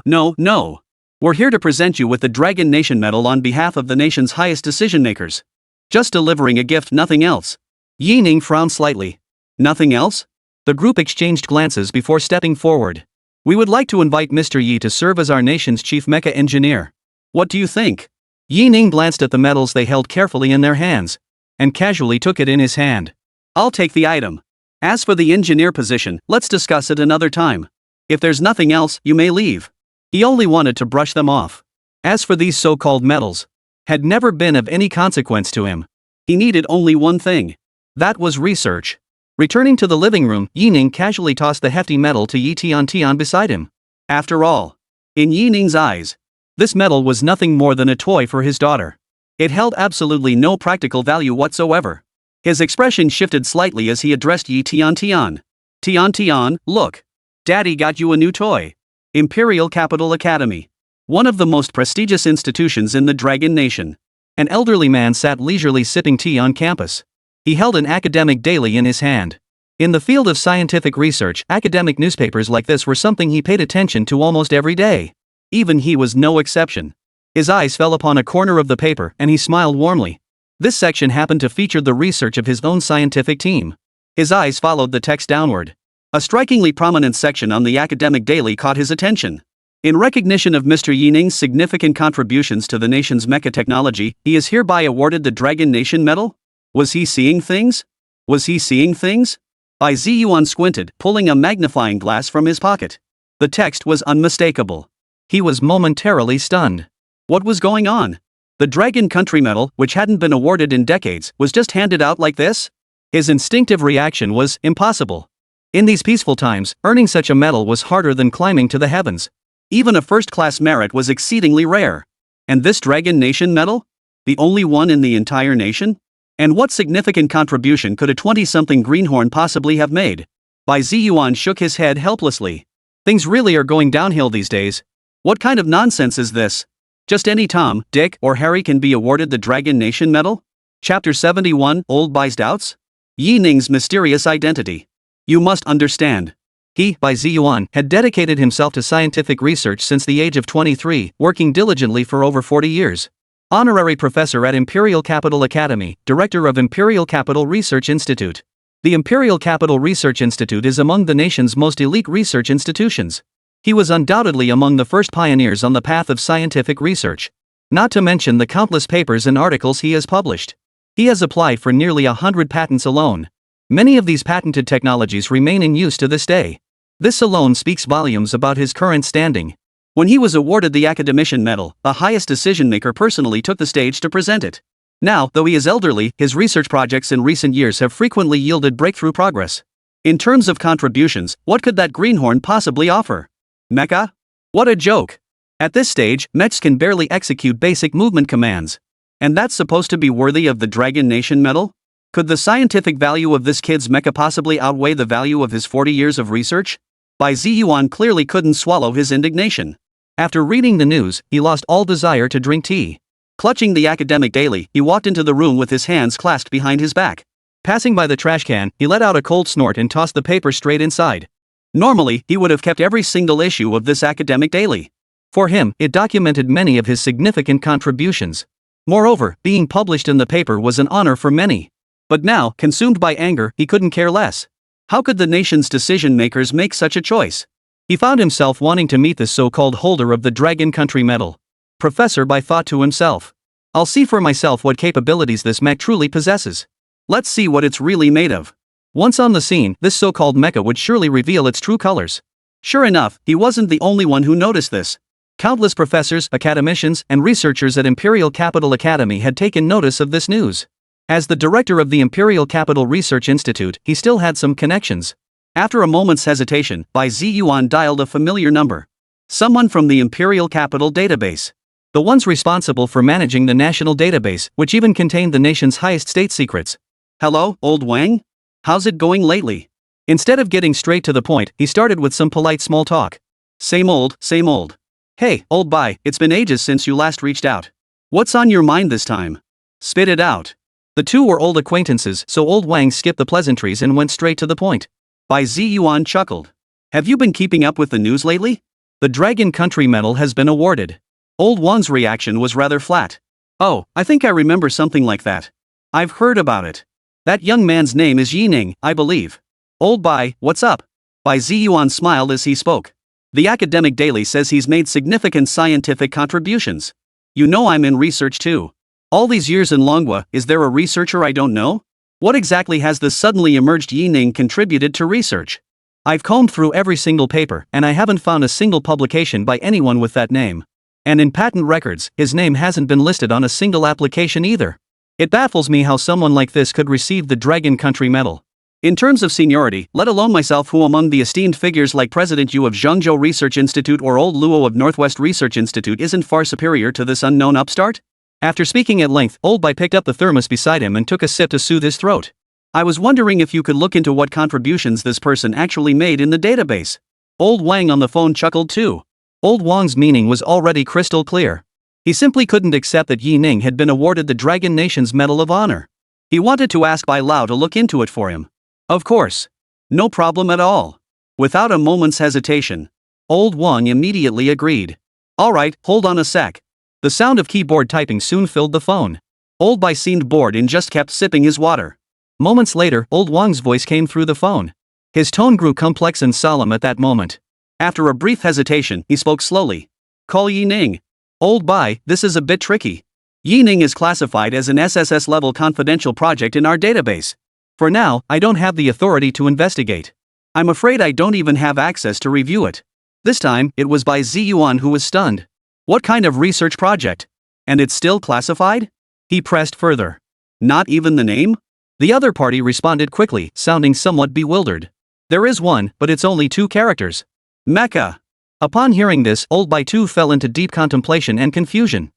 We're here to present you with the Dragon Nation medal on behalf of the nation's highest decision-makers. Just delivering a gift, nothing else. Yining frowned slightly. Nothing else? The group exchanged glances before stepping forward. We would like to invite Mr. Yi to serve as our nation's chief mecha engineer. What do you think? Yining glanced at the medals they held carefully in their hands, and casually took it in his hand. I'll take the item. As for the engineer position, let's discuss it another time. If there's nothing else, you may leave. He only wanted to brush them off. As for these so-called medals, had never been of any consequence to him. He needed only one thing. That was research. Returning to the living room, Yining casually tossed the hefty medal to Yi Tian beside him. After all, in Yining's eyes, this medal was nothing more than a toy for his daughter. It held absolutely no practical value whatsoever. His expression shifted slightly as he addressed Yi Tian. Tian, look. Daddy got you a new toy. Imperial Capital Academy. One of the most prestigious institutions in the Dragon Nation. An elderly man sat leisurely sipping tea on campus. He held an academic daily in his hand. In the field of scientific research, academic newspapers like this were something he paid attention to almost every day. Even he was no exception. His eyes fell upon a corner of the paper and he smiled warmly. This section happened to feature the research of his own scientific team. His eyes followed the text downward. A strikingly prominent section on the academic daily caught his attention. In recognition of Mr. Yining's significant contributions to the nation's mecha technology, he is hereby awarded the Dragon Nation Medal? Was he seeing things? Was he seeing things? Bai Ziyuan squinted, pulling a magnifying glass from his pocket. The text was unmistakable. He was momentarily stunned. What was going on? The Dragon Country Medal, which hadn't been awarded in decades, was just handed out like this? His instinctive reaction was impossible. In these peaceful times, earning such a medal was harder than climbing to the heavens. Even a first-class merit was exceedingly rare. And this Dragon Nation medal? The only one in the entire nation? And what significant contribution could a 20-something greenhorn possibly have made? Bai Ziyuan shook his head helplessly. Things really are going downhill these days. What kind of nonsense is this? Just any Tom, Dick, or Harry can be awarded the Dragon Nation medal? Chapter 71, Old Bai's Doubts? Yining's mysterious identity. You must understand. He, Bai Ziyuan, had dedicated himself to scientific research since the age of 23, working diligently for over 40 years. Honorary professor at Imperial Capital Academy, director of Imperial Capital Research Institute. The Imperial Capital Research Institute is among the nation's most elite research institutions. He was undoubtedly among the first pioneers on the path of scientific research. Not to mention the countless papers and articles he has published. He has applied for nearly 100 patents alone. Many of these patented technologies remain in use to this day. This alone speaks volumes about his current standing. When he was awarded the Academician Medal, the highest decision-maker personally took the stage to present it. Now, though he is elderly, his research projects in recent years have frequently yielded breakthrough progress. In terms of contributions, what could that greenhorn possibly offer? Mecha? What a joke! At this stage, mechs can barely execute basic movement commands. And that's supposed to be worthy of the Dragon Nation Medal? Could the scientific value of this kid's mecha possibly outweigh the value of his 40 years of research? Bai Ziyuan clearly couldn't swallow his indignation. After reading the news, he lost all desire to drink tea. Clutching the academic daily, he walked into the room with his hands clasped behind his back. Passing by the trash can, he let out a cold snort and tossed the paper straight inside. Normally, he would have kept every single issue of this academic daily. For him, it documented many of his significant contributions. Moreover, being published in the paper was an honor for many. But now, consumed by anger, he couldn't care less. How could the nation's decision-makers make such a choice? He found himself wanting to meet the so-called holder of the Dragon Country Medal. Professor Bai thought to himself. I'll see for myself what capabilities this mech truly possesses. Let's see what it's really made of. Once on the scene, this so-called mecha would surely reveal its true colors. Sure enough, he wasn't the only one who noticed this. Countless professors, academicians, and researchers at Imperial Capital Academy had taken notice of this news. As the director of the Imperial Capital Research Institute, he still had some connections. After a moment's hesitation, Bai Ziyuan dialed a familiar number. Someone from the Imperial Capital database. The ones responsible for managing the national database, which even contained the nation's highest state secrets. Hello, old Wang? How's it going lately? Instead of getting straight to the point, he started with some polite small talk. Same old, same old. Hey, old Bai, it's been ages since you last reached out. What's on your mind this time? Spit it out. The two were old acquaintances, so old Wang skipped the pleasantries and went straight to the point. Bai Ziyuan chuckled. Have you been keeping up with the news lately? The Dragon Country Medal has been awarded. Old Wang's reaction was rather flat. Oh, I think I remember something like that. I've heard about it. That young man's name is Yining, I believe. Old Bai, what's up? Bai Ziyuan smiled as he spoke. The academic daily says he's made significant scientific contributions. You know I'm in research too. All these years in Longwa, is there a researcher I don't know? What exactly has the suddenly emerged Yining contributed to research? I've combed through every single paper and I haven't found a single publication by anyone with that name. And in patent records, his name hasn't been listed on a single application either. It baffles me how someone like this could receive the Dragon Country Medal. In terms of seniority, let alone myself, who among the esteemed figures like President Yu of Zhengzhou Research Institute or Old Luo of Northwest Research Institute isn't far superior to this unknown upstart? After speaking at length, Old Bai picked up the thermos beside him and took a sip to soothe his throat. I was wondering if you could look into what contributions this person actually made in the database. Old Wang on the phone chuckled too. Old Wang's meaning was already crystal clear. He simply couldn't accept that Yi Ning had been awarded the Dragon Nation's Medal of Honor. He wanted to ask Bai Lao to look into it for him. Of course. No problem at all. Without a moment's hesitation, Old Wang immediately agreed. Alright, hold on a sec. The sound of keyboard typing soon filled the phone. Old Bai seemed bored and just kept sipping his water. Moments later, Old Wang's voice came through the phone. His tone grew complex and solemn at that moment. After a brief hesitation, he spoke slowly. Call Yi Ning. Old Bai, this is a bit tricky. Yi Ning is classified as an SSS-level confidential project in our database. For now, I don't have the authority to investigate. I'm afraid I don't even have access to review it. This time, it was Bai Ziyuan who was stunned. What kind of research project? And it's still classified? He pressed further. Not even the name? The other party responded quickly, sounding somewhat bewildered. There is one, but it's only 2 characters. Mecha. Upon hearing this, Old Bai too fell into deep contemplation and confusion.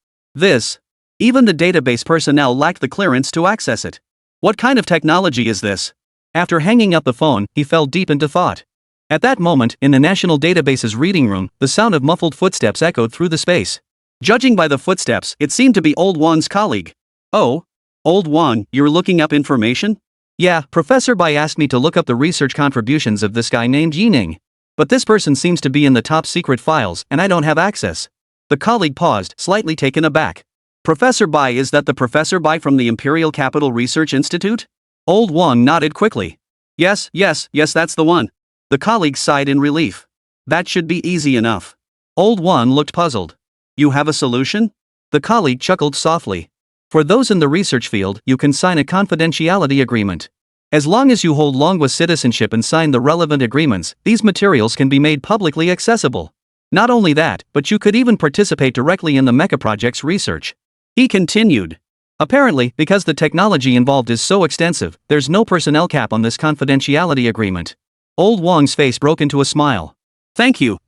Even the database personnel lacked the clearance to access it. What kind of technology is this? After hanging up the phone, he fell deep into thought. At that moment, in the National Database's reading room, the sound of muffled footsteps echoed through the space. Judging by the footsteps, it seemed to be Old Wang's colleague. Oh? Old Wang, you're looking up information? Yeah, Professor Bai asked me to look up the research contributions of this guy named Yi Ning. But this person seems to be in the top secret files, and I don't have access. The colleague paused, slightly taken aback. Professor Bai, is that the Professor Bai from the Imperial Capital Research Institute? Old Wang nodded quickly. Yes, that's the one. The colleague sighed in relief. That should be easy enough. Old Wang looked puzzled. You have a solution? The colleague chuckled softly. For those in the research field, you can sign a confidentiality agreement. As long as you hold Longwa citizenship and sign the relevant agreements, these materials can be made publicly accessible. Not only that, but you could even participate directly in the mecha project's research. He continued. Apparently, because the technology involved is so extensive, there's no personnel cap on this confidentiality agreement. Old Wang's face broke into a smile. Thank you.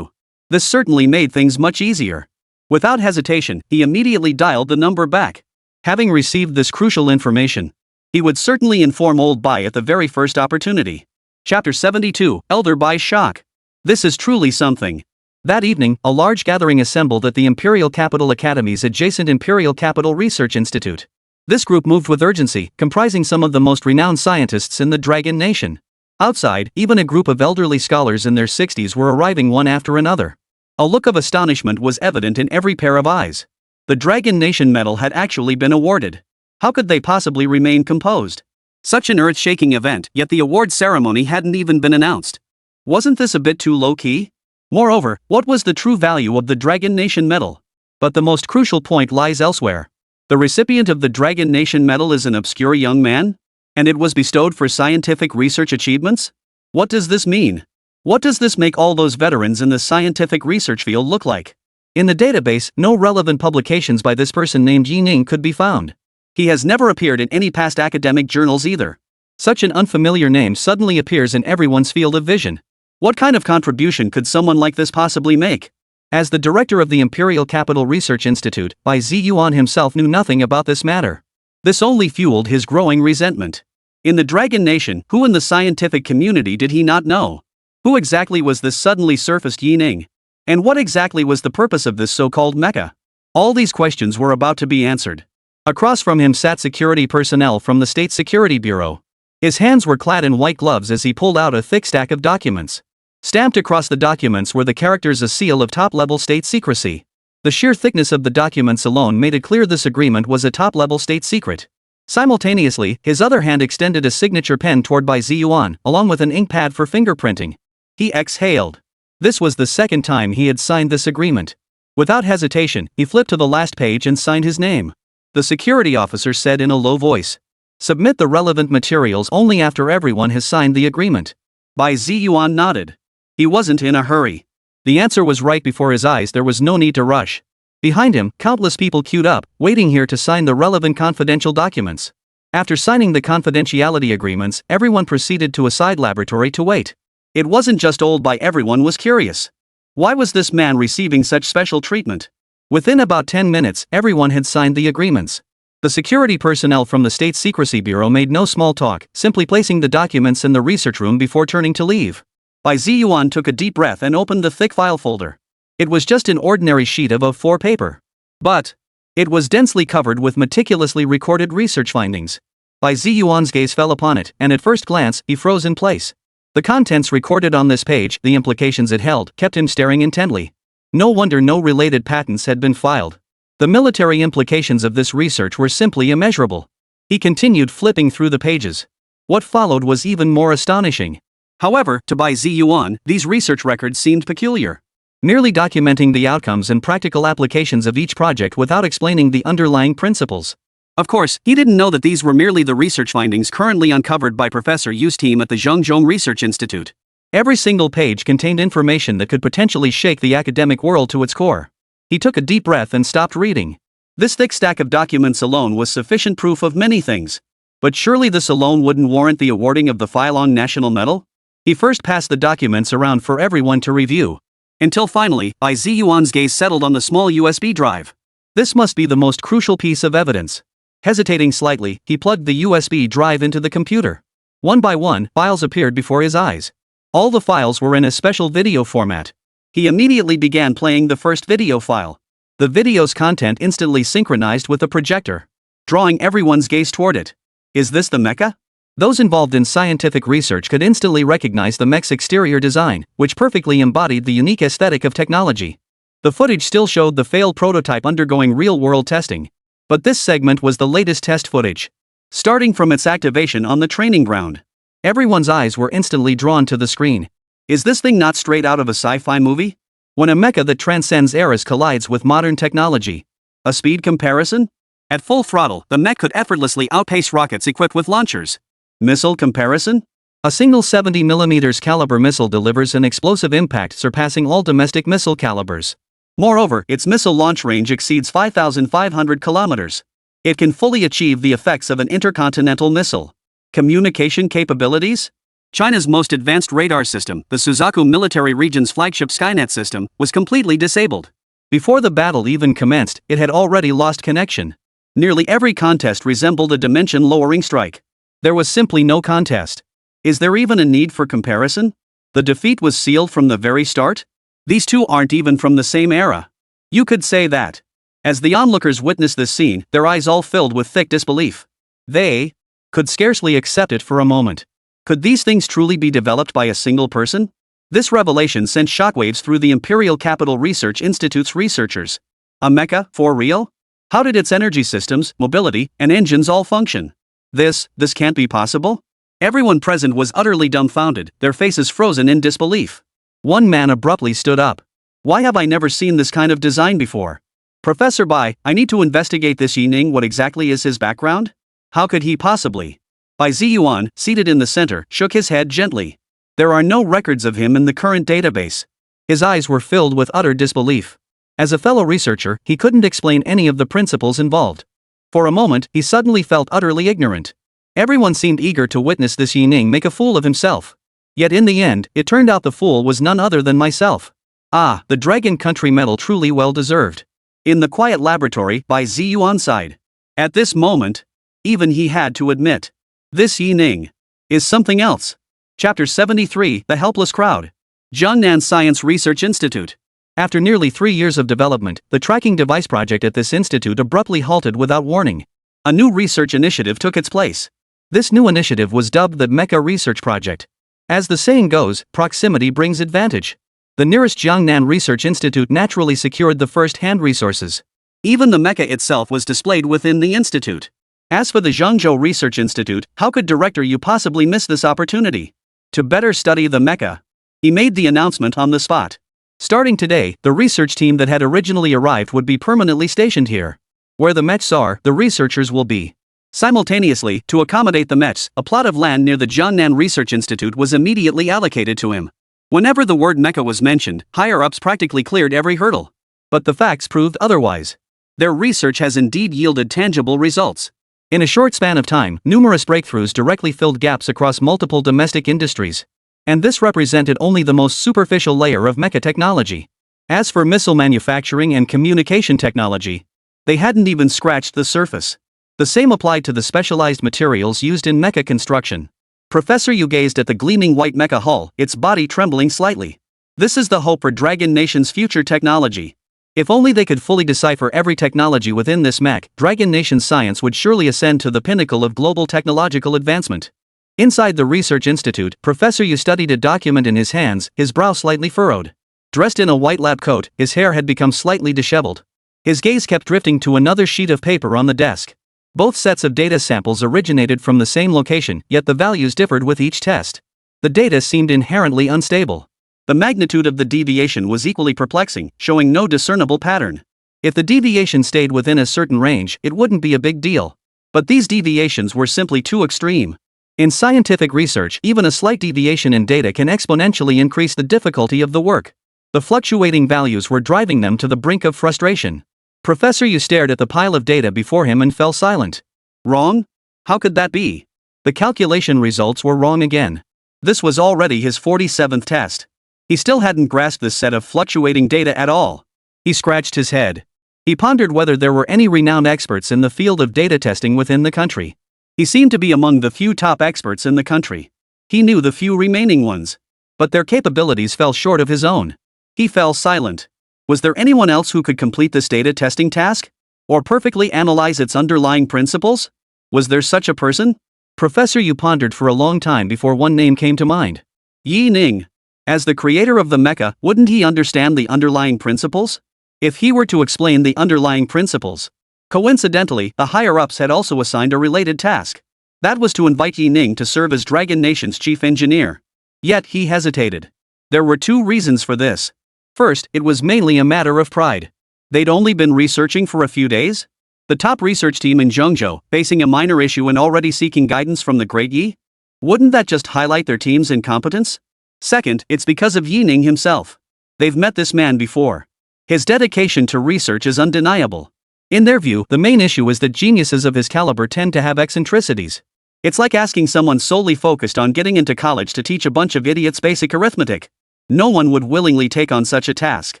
This certainly made things much easier. Without hesitation, he immediately dialed the number back. Having received this crucial information, he would certainly inform Old Bai at the very first opportunity. Chapter 72, Elder Bai's Shock. This is truly something. That evening, a large gathering assembled at the Imperial Capital Academy's adjacent Imperial Capital Research Institute. This group moved with urgency, comprising some of the most renowned scientists in the Dragon Nation. Outside, even a group of elderly scholars in their 60s were arriving one after another. A look of astonishment was evident in every pair of eyes. The Dragon Nation medal had actually been awarded. How could they possibly remain composed? Such an earth-shaking event, yet the award ceremony hadn't even been announced. Wasn't this a bit too low-key? Moreover, what was the true value of the Dragon Nation medal? But the most crucial point lies elsewhere. The recipient of the Dragon Nation medal is an obscure young man? And it was bestowed for scientific research achievements? What does this mean? What does this make all those veterans in the scientific research field look like? In the database, no relevant publications by this person named Yi Ning could be found. He has never appeared in any past academic journals either. Such an unfamiliar name suddenly appears in everyone's field of vision. What kind of contribution could someone like this possibly make? As the director of the Imperial Capital Research Institute, Bai Ziyuan himself knew nothing about this matter. This only fueled his growing resentment. In the Dragon Nation, who in the scientific community did he not know? Who exactly was this suddenly surfaced Yi Ning? And what exactly was the purpose of this so-called mecha? All these questions were about to be answered. Across from him sat security personnel from the State Security Bureau. His hands were clad in white gloves as he pulled out a thick stack of documents. Stamped across the documents were the characters a seal of top-level state secrecy. The sheer thickness of the documents alone made it clear this agreement was a top-level state secret. Simultaneously, his other hand extended a signature pen toward Bai Ziyuan, along with an ink pad for fingerprinting. He exhaled. This was the second time he had signed this agreement. Without hesitation, he flipped to the last page and signed his name. The security officer said in a low voice, "Submit the relevant materials only after everyone has signed the agreement." Bai Ziyuan nodded. He wasn't in a hurry. The answer was right before his eyes, there was no need to rush. Behind him, countless people queued up, waiting here to sign the relevant confidential documents. After signing the confidentiality agreements, everyone proceeded to a side laboratory to wait. It wasn't just old Bai, everyone was curious. Why was this man receiving such special treatment? Within about 10 minutes, everyone had signed the agreements. The security personnel from the State Secrecy Bureau made no small talk, simply placing the documents in the research room before turning to leave. Bai Ziyuan took a deep breath and opened the thick file folder. It was just an ordinary sheet of A4 paper. But it was densely covered with meticulously recorded research findings. Bai Ziyuan's gaze fell upon it, and at first glance, he froze in place. The contents recorded on this page, the implications it held, kept him staring intently. No wonder no related patents had been filed. The military implications of this research were simply immeasurable. He continued flipping through the pages. What followed was even more astonishing. However, to Bai Ziyuan, these research records seemed peculiar. Merely documenting the outcomes and practical applications of each project without explaining the underlying principles. Of course, he didn't know that these were merely the research findings currently uncovered by Professor Yu's team at the Zhengzhou Research Institute. Every single page contained information that could potentially shake the academic world to its core. He took a deep breath and stopped reading. This thick stack of documents alone was sufficient proof of many things. But surely this alone wouldn't warrant the awarding of the Feilong National Medal? He first passed the documents around for everyone to review. Until finally, Bai Ziyuan's gaze settled on the small USB drive. This must be the most crucial piece of evidence. Hesitating slightly, he plugged the USB drive into the computer. One by one, files appeared before his eyes. All the files were in a special video format. He immediately began playing the first video file. The video's content instantly synchronized with the projector, drawing everyone's gaze toward it. Is this the mecha? Those involved in scientific research could instantly recognize the mech's exterior design, which perfectly embodied the unique aesthetic of technology. The footage still showed the failed prototype undergoing real-world testing. But this segment was the latest test footage. Starting from its activation on the training ground, everyone's eyes were instantly drawn to the screen. Is this thing not straight out of a sci-fi movie? When a mecha that transcends eras collides with modern technology. A speed comparison? At full throttle, the mech could effortlessly outpace rockets equipped with launchers. Missile comparison? A single 70mm caliber missile delivers an explosive impact surpassing all domestic missile calibers. Moreover, its missile launch range exceeds 5,500 kilometers. It can fully achieve the effects of an intercontinental missile. Communication capabilities? China's most advanced radar system, the Suzaku Military Region's flagship Skynet system, was completely disabled. Before the battle even commenced, it had already lost connection. Nearly every contest resembled a dimension-lowering strike. There was simply no contest. Is there even a need for comparison? The defeat was sealed from the very start? These two aren't even from the same era. You could say that. As the onlookers witnessed this scene, their eyes all filled with thick disbelief. They could scarcely accept it for a moment. Could these things truly be developed by a single person? This revelation sent shockwaves through the Imperial Capital Research Institute's researchers. A mecha, for real? How did its energy systems, mobility, and engines all function? This can't be possible? Everyone present was utterly dumbfounded, their faces frozen in disbelief. One man abruptly stood up. Why have I never seen this kind of design before? Professor Bai, I need to investigate this Yining. What exactly is his background? How could he possibly? Bai Ziyuan, seated in the center, shook his head gently. There are no records of him in the current database. His eyes were filled with utter disbelief. As a fellow researcher, he couldn't explain any of the principles involved. For a moment, he suddenly felt utterly ignorant. Everyone seemed eager to witness this Yining make a fool of himself. Yet in the end, it turned out the fool was none other than myself. Ah, the Dragon Country medal truly well deserved. In the quiet laboratory, Bai Ziyuan sighed. At this moment, even he had to admit, this Yining is something else. Chapter 73, The Helpless Crowd. Jiangnan Science Research Institute. After nearly 3 years of development, the tracking device project at this institute abruptly halted without warning. A new research initiative took its place. This new initiative was dubbed the Mecha Research Project. As the saying goes, proximity brings advantage. The nearest Jiangnan Research Institute naturally secured the first-hand resources. Even the mecha itself was displayed within the institute. As for the Zhengzhou Research Institute, how could Director Yu possibly miss this opportunity? To better study the mecha, he made the announcement on the spot. Starting today, the research team that had originally arrived would be permanently stationed here. Where the mechs are, the researchers will be. Simultaneously, to accommodate the mechs, a plot of land near the Jiangnan Research Institute was immediately allocated to him. Whenever the word mecha was mentioned, higher-ups practically cleared every hurdle. But the facts proved otherwise. Their research has indeed yielded tangible results. In a short span of time, numerous breakthroughs directly filled gaps across multiple domestic industries. And this represented only the most superficial layer of mecha technology. As for missile manufacturing and communication technology, they hadn't even scratched the surface. The same applied to the specialized materials used in mecha construction. Professor Yu gazed at the gleaming white mecha hull, its body trembling slightly. This is the hope for Dragon Nation's future technology. If only they could fully decipher every technology within this mech, Dragon Nation's science would surely ascend to the pinnacle of global technological advancement. Inside the research institute, Professor Yu studied a document in his hands, his brow slightly furrowed. Dressed in a white lab coat, his hair had become slightly disheveled. His gaze kept drifting to another sheet of paper on the desk. Both sets of data samples originated from the same location, yet the values differed with each test. The data seemed inherently unstable. The magnitude of the deviation was equally perplexing, showing no discernible pattern. If the deviation stayed within a certain range, it wouldn't be a big deal. But these deviations were simply too extreme. In scientific research, even a slight deviation in data can exponentially increase the difficulty of the work. The fluctuating values were driving them to the brink of frustration. Professor Yu stared at the pile of data before him and fell silent. Wrong? How could that be? The calculation results were wrong again. This was already his 47th test. He still hadn't grasped this set of fluctuating data at all. He scratched his head. He pondered whether there were any renowned experts in the field of data testing within the country. He seemed to be among the few top experts in the country. He knew the few remaining ones. But their capabilities fell short of his own. He fell silent. Was there anyone else who could complete this data testing task? Or perfectly analyze its underlying principles? Was there such a person? Professor Yu pondered for a long time before one name came to mind. Yi Ning. As the creator of the mecha, wouldn't he understand the underlying principles? If he were to explain the underlying principles. Coincidentally, the higher-ups had also assigned a related task. That was to invite Yi Ning to serve as Dragon Nation's chief engineer. Yet he hesitated. There were two reasons for this. First, it was mainly a matter of pride. They'd only been researching for a few days? The top research team in Zhengzhou, facing a minor issue and already seeking guidance from the great Yi? Wouldn't that just highlight their team's incompetence? Second, it's because of Yi Ning himself. They've met this man before. His dedication to research is undeniable. In their view, the main issue is that geniuses of his caliber tend to have eccentricities. It's like asking someone solely focused on getting into college to teach a bunch of idiots basic arithmetic. No one would willingly take on such a task.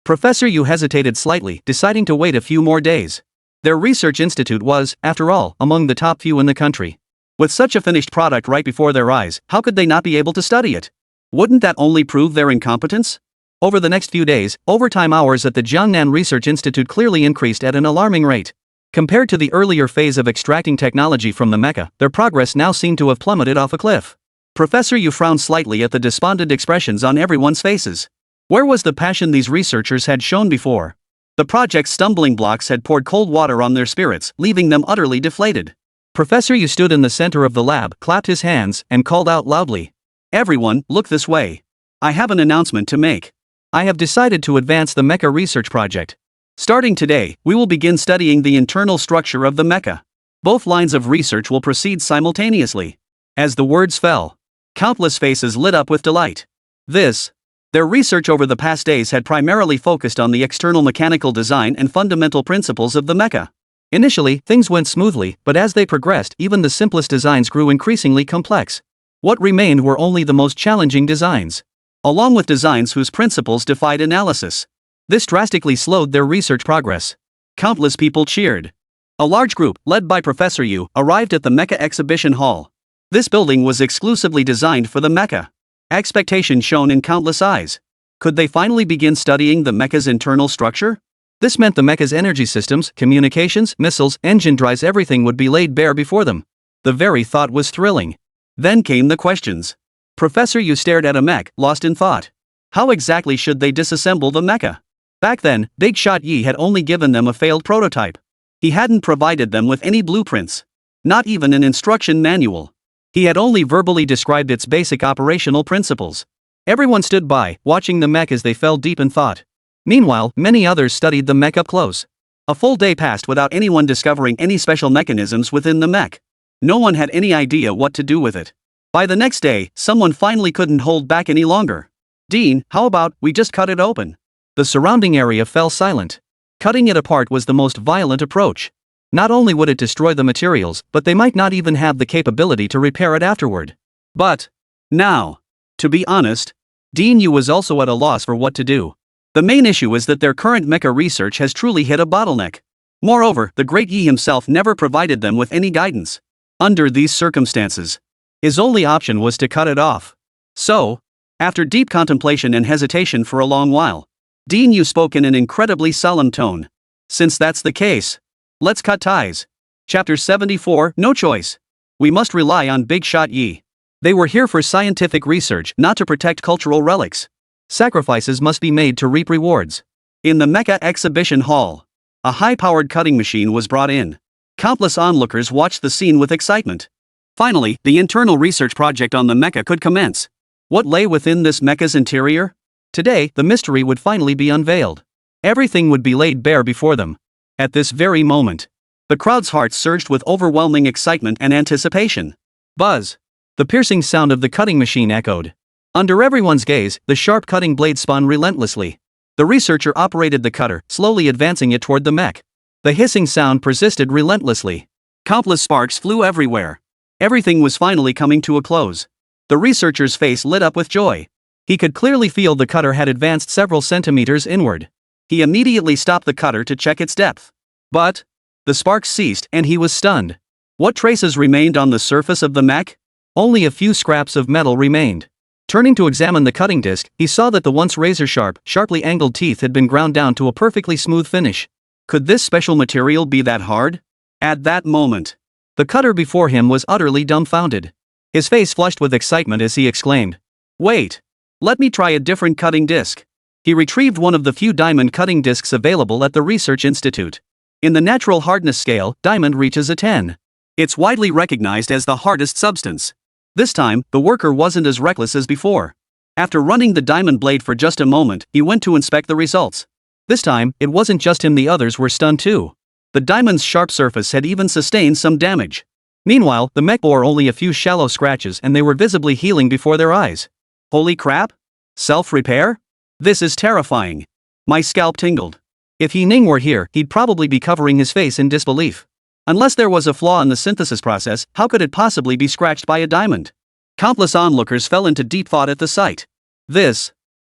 Professor Yu hesitated slightly, deciding to wait a few more days. Their research institute was, after all, among the top few in the country. With such a finished product right before their eyes, how could they not be able to study it? Wouldn't that only prove their incompetence? Over the next few days, overtime hours at the Jiangnan Research Institute clearly increased at an alarming rate. Compared to the earlier phase of extracting technology from the mecha, their progress now seemed to have plummeted off a cliff. Professor Yu frowned slightly at the despondent expressions on everyone's faces. Where was the passion these researchers had shown before? The project's stumbling blocks had poured cold water on their spirits, leaving them utterly deflated. Professor Yu stood in the center of the lab, clapped his hands, and called out loudly. Everyone, look this way. I have an announcement to make. I have decided to advance the mecha research project. Starting today, we will begin studying the internal structure of the mecha. Both lines of research will proceed simultaneously. As the words fell, countless faces lit up with delight. Their research over the past days had primarily focused on the external mechanical design and fundamental principles of the mecha. Initially, things went smoothly, but as they progressed, even the simplest designs grew increasingly complex. What remained were only the most challenging designs, along with designs whose principles defied analysis. This drastically slowed their research progress. Countless people cheered. A large group, led by Professor Yu, arrived at the Mecha Exhibition Hall. This building was exclusively designed for the mecha. Expectation shone in countless eyes. Could they finally begin studying the mecha's internal structure? This meant the mecha's energy systems, communications, missiles, engine drives, everything would be laid bare before them. The very thought was thrilling. Then came the questions. Professor Yu stared at a mech, lost in thought. How exactly should they disassemble the mecha? Back then, Big Shot Yi had only given them a failed prototype. He hadn't provided them with any blueprints. Not even an instruction manual. He had only verbally described its basic operational principles. Everyone stood by, watching the mech as they fell deep in thought. Meanwhile, many others studied the mech up close. A full day passed without anyone discovering any special mechanisms within the mech. No one had any idea what to do with it. By the next day, someone finally couldn't hold back any longer. Dean, how about we just cut it open? The surrounding area fell silent. Cutting it apart was the most violent approach. Not only would it destroy the materials, but they might not even have the capability to repair it afterward. But now, to be honest, Dean Yu was also at a loss for what to do. The main issue is that their current mecha research has truly hit a bottleneck. Moreover, the Great Yi himself never provided them with any guidance. Under these circumstances, his only option was to cut it off. So, after deep contemplation and hesitation for a long while, Dean Yu spoke in an incredibly solemn tone. Since that's the case, let's cut ties. Chapter 74, No Choice. We must rely on Big Shot Yi. They were here for scientific research, not to protect cultural relics. Sacrifices must be made to reap rewards. In the Mecha Exhibition Hall, a high-powered cutting machine was brought in. Countless onlookers watched the scene with excitement. Finally, the internal research project on the mecha could commence. What lay within this mecha's interior? Today, the mystery would finally be unveiled. Everything would be laid bare before them. At this very moment, the crowd's hearts surged with overwhelming excitement and anticipation. Buzz! The piercing sound of the cutting machine echoed. Under everyone's gaze, the sharp cutting blade spun relentlessly. The researcher operated the cutter, slowly advancing it toward the mech. The hissing sound persisted relentlessly. Countless sparks flew everywhere. Everything was finally coming to a close. The researcher's face lit up with joy. He could clearly feel the cutter had advanced several centimeters inward. He immediately stopped the cutter to check its depth. But the sparks ceased and he was stunned. What traces remained on the surface of the mech? Only a few scraps of metal remained. Turning to examine the cutting disc, he saw that the once razor-sharp, sharply angled teeth had been ground down to a perfectly smooth finish. Could this special material be that hard? At that moment, the cutter before him was utterly dumbfounded. His face flushed with excitement as he exclaimed, "Wait! Let me try a different cutting disc." He retrieved one of the few diamond cutting discs available at the Research Institute. In the natural hardness scale, diamond reaches a 10. It's widely recognized as the hardest substance. This time, the worker wasn't as reckless as before. After running the diamond blade for just a moment, he went to inspect the results. This time, it wasn't just him, the others were stunned too. The diamond's sharp surface had even sustained some damage. Meanwhile, the mech bore only a few shallow scratches and they were visibly healing before their eyes. Holy crap! Self-repair? This is terrifying. My scalp tingled. If He Ning were here, he'd probably be covering his face in disbelief. Unless there was a flaw in the synthesis process, how could it possibly be scratched by a diamond? Countless onlookers fell into deep thought at the sight.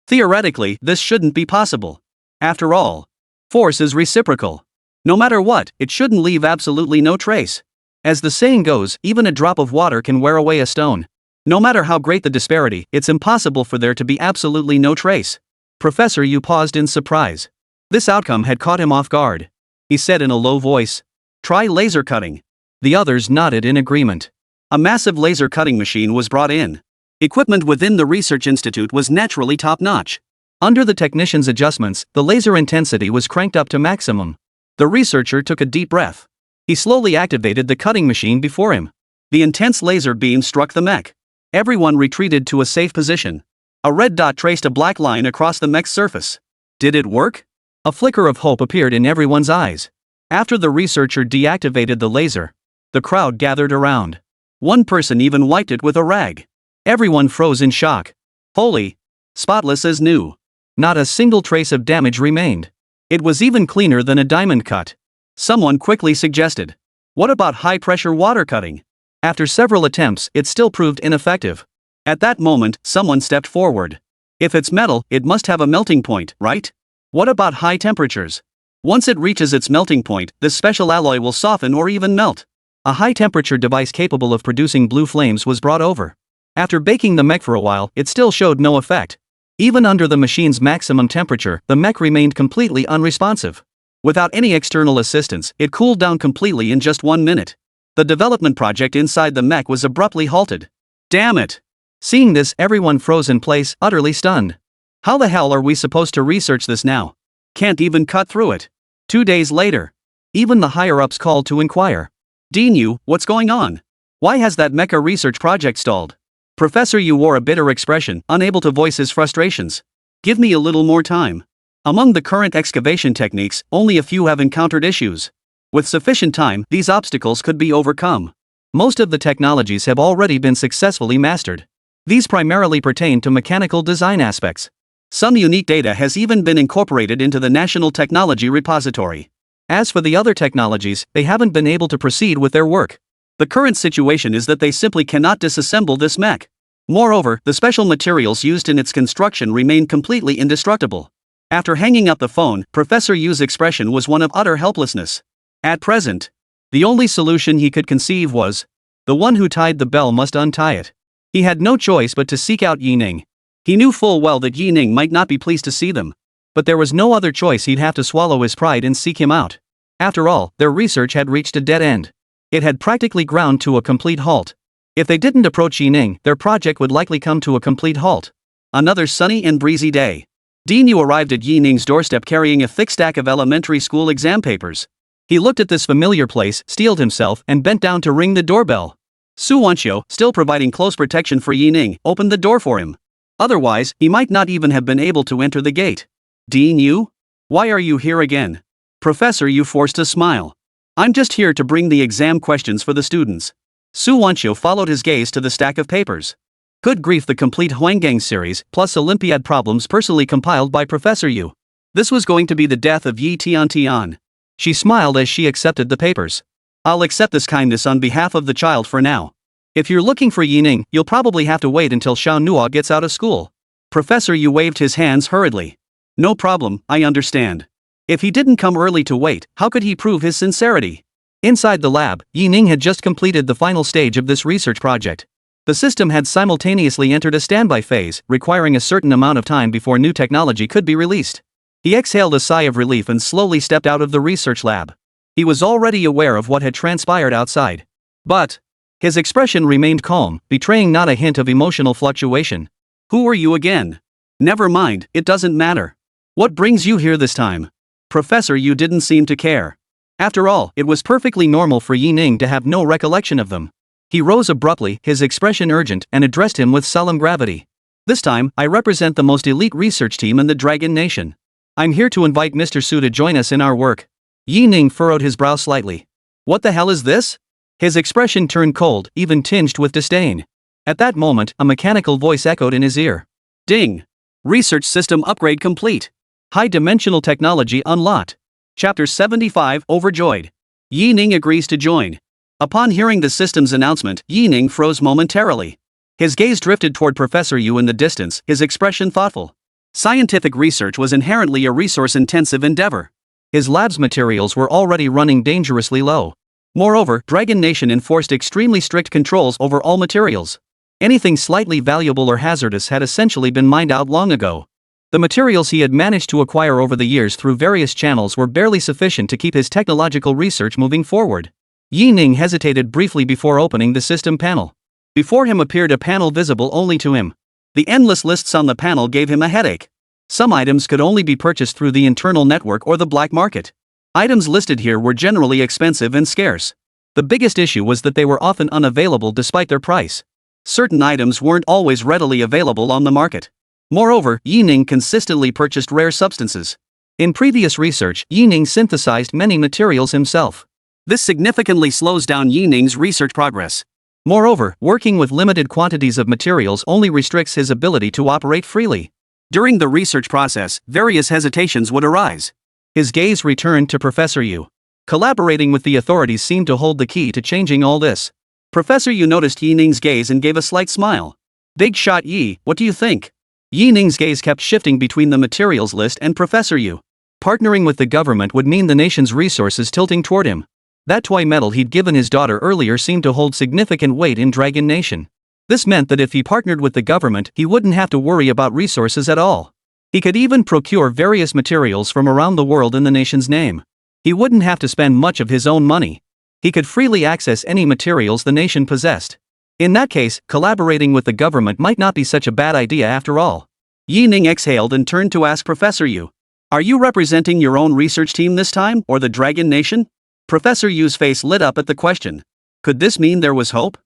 Theoretically, this shouldn't be possible. After all, force is reciprocal. No matter what, it shouldn't leave absolutely no trace. As the saying goes, even a drop of water can wear away a stone. No matter how great the disparity, it's impossible for there to be absolutely no trace. Professor Yu paused in surprise. This outcome had caught him off guard. He said in a low voice, "Try laser cutting." The others nodded in agreement. A massive laser cutting machine was brought in. Equipment within the Research Institute was naturally top-notch. Under the technician's adjustments, the laser intensity was cranked up to maximum. The researcher took a deep breath. He slowly activated the cutting machine before him. The intense laser beam struck the mech. Everyone retreated to a safe position. A red dot traced a black line across the mech's surface. Did it work? A flicker of hope appeared in everyone's eyes. After the researcher deactivated the laser, the crowd gathered around. One person even wiped it with a rag. Everyone froze in shock. Holy! Spotless as new. Not a single trace of damage remained. It was even cleaner than a diamond cut. Someone quickly suggested, "What about high-pressure water cutting?" After several attempts, it still proved ineffective. At that moment, someone stepped forward. "If it's metal, it must have a melting point, right? What about high temperatures? Once it reaches its melting point, this special alloy will soften or even melt." A high-temperature device capable of producing blue flames was brought over. After baking the mech for a while, it still showed no effect. Even under the machine's maximum temperature, the mech remained completely unresponsive. Without any external assistance, it cooled down completely in just 1 minute. The development project inside the mech was abruptly halted. Damn it! Seeing this, everyone froze in place, utterly stunned. How the hell are we supposed to research this now? Can't even cut through it. 2 days later, even the higher-ups called to inquire. "Dean Yu, what's going on? Why has that mecha research project stalled?" Professor Yu wore a bitter expression, unable to voice his frustrations. "Give me a little more time. Among the current excavation techniques, only a few have encountered issues. With sufficient time, these obstacles could be overcome. Most of the technologies have already been successfully mastered. These primarily pertain to mechanical design aspects. Some unique data has even been incorporated into the National Technology Repository. As for the other technologies, they haven't been able to proceed with their work. The current situation is that they simply cannot disassemble this mech. Moreover, the special materials used in its construction remain completely indestructible. After hanging up the phone, Professor Yu's expression was one of utter helplessness. At present, the only solution he could conceive was, the one who tied the bell must untie it. He had no choice but to seek out Yi Ning. He knew full well that Yi Ning might not be pleased to see them. But there was no other choice. He'd have to swallow his pride and seek him out. After all, their research had reached a dead end. It had practically ground to a complete halt. If they didn't approach Yi Ning, their project would likely come to a complete halt. Another sunny and breezy day. Dean Yu arrived at Yi Ning's doorstep carrying a thick stack of elementary school exam papers. He looked at this familiar place, steeled himself, and bent down to ring the doorbell. Su Wanxiu, still providing close protection for Yi Ning, opened the door for him. Otherwise, he might not even have been able to enter the gate. Dean Yu? Why are you here again? Professor Yu forced a smile. I'm just here to bring the exam questions for the students. Su Wanxiu followed his gaze to the stack of papers. Good grief, the complete Huanggang series, plus Olympiad problems personally compiled by Professor Yu. This was going to be the death of Yi Tian. She smiled as she accepted the papers. I'll accept this kindness on behalf of the child for now. If you're looking for Yi Ning, you'll probably have to wait until Xiao Nuo gets out of school. Professor Yu waved his hands hurriedly. No problem, I understand. If he didn't come early to wait, how could he prove his sincerity? Inside the lab, Yi Ning had just completed the final stage of this research project. The system had simultaneously entered a standby phase, requiring a certain amount of time before new technology could be released. He exhaled a sigh of relief and slowly stepped out of the research lab. He was already aware of what had transpired outside. But his expression remained calm, betraying not a hint of emotional fluctuation. Who are you again? Never mind, it doesn't matter. What brings you here this time? Professor Yu didn't seem to care. After all, it was perfectly normal for Yi Ning to have no recollection of them. He rose abruptly, his expression urgent, and addressed him with solemn gravity. This time, I represent the most elite research team in the Dragon Nation. I'm here to invite Mr. Su to join us in our work. Yi Ning furrowed his brow slightly. What the hell is this? His expression turned cold, even tinged with disdain. At that moment, a mechanical voice echoed in his ear. Ding! Research system upgrade complete. High-dimensional technology unlocked. Chapter 75, Overjoyed. Yi Ning agrees to join. Upon hearing the system's announcement, Yi Ning froze momentarily. His gaze drifted toward Professor Yu in the distance, his expression thoughtful. Scientific research was inherently a resource-intensive endeavor. His lab's materials were already running dangerously low. Moreover, Dragon Nation enforced extremely strict controls over all materials. Anything slightly valuable or hazardous had essentially been mined out long ago. The materials he had managed to acquire over the years through various channels were barely sufficient to keep his technological research moving forward. Yi Ning hesitated briefly before opening the system panel. Before him appeared a panel visible only to him. The endless lists on the panel gave him a headache. Some items could only be purchased through the internal network or the black market. Items listed here were generally expensive and scarce. The biggest issue was that they were often unavailable despite their price. Certain items weren't always readily available on the market. Moreover, Yi Ning consistently purchased rare substances. In previous research, Yi Ning synthesized many materials himself. This significantly slows down Yi Ning's research progress. Moreover, working with limited quantities of materials only restricts his ability to operate freely. During the research process, various hesitations would arise. His gaze returned to Professor Yu. Collaborating with the authorities seemed to hold the key to changing all this. Professor Yu noticed Yi Ning's gaze and gave a slight smile. Big shot Yi, what do you think? Yi Ning's gaze kept shifting between the materials list and Professor Yu. Partnering with the government would mean the nation's resources tilting toward him. That toy medal he'd given his daughter earlier seemed to hold significant weight in Dragon Nation. This meant that if he partnered with the government, he wouldn't have to worry about resources at all. He could even procure various materials from around the world in the nation's name. He wouldn't have to spend much of his own money. He could freely access any materials the nation possessed. In that case, collaborating with the government might not be such a bad idea after all. Yi Ning exhaled and turned to ask Professor Yu. Are you representing your own research team this time, or the Dragon Nation? Professor Yu's face lit up at the question. Could this mean there was hope?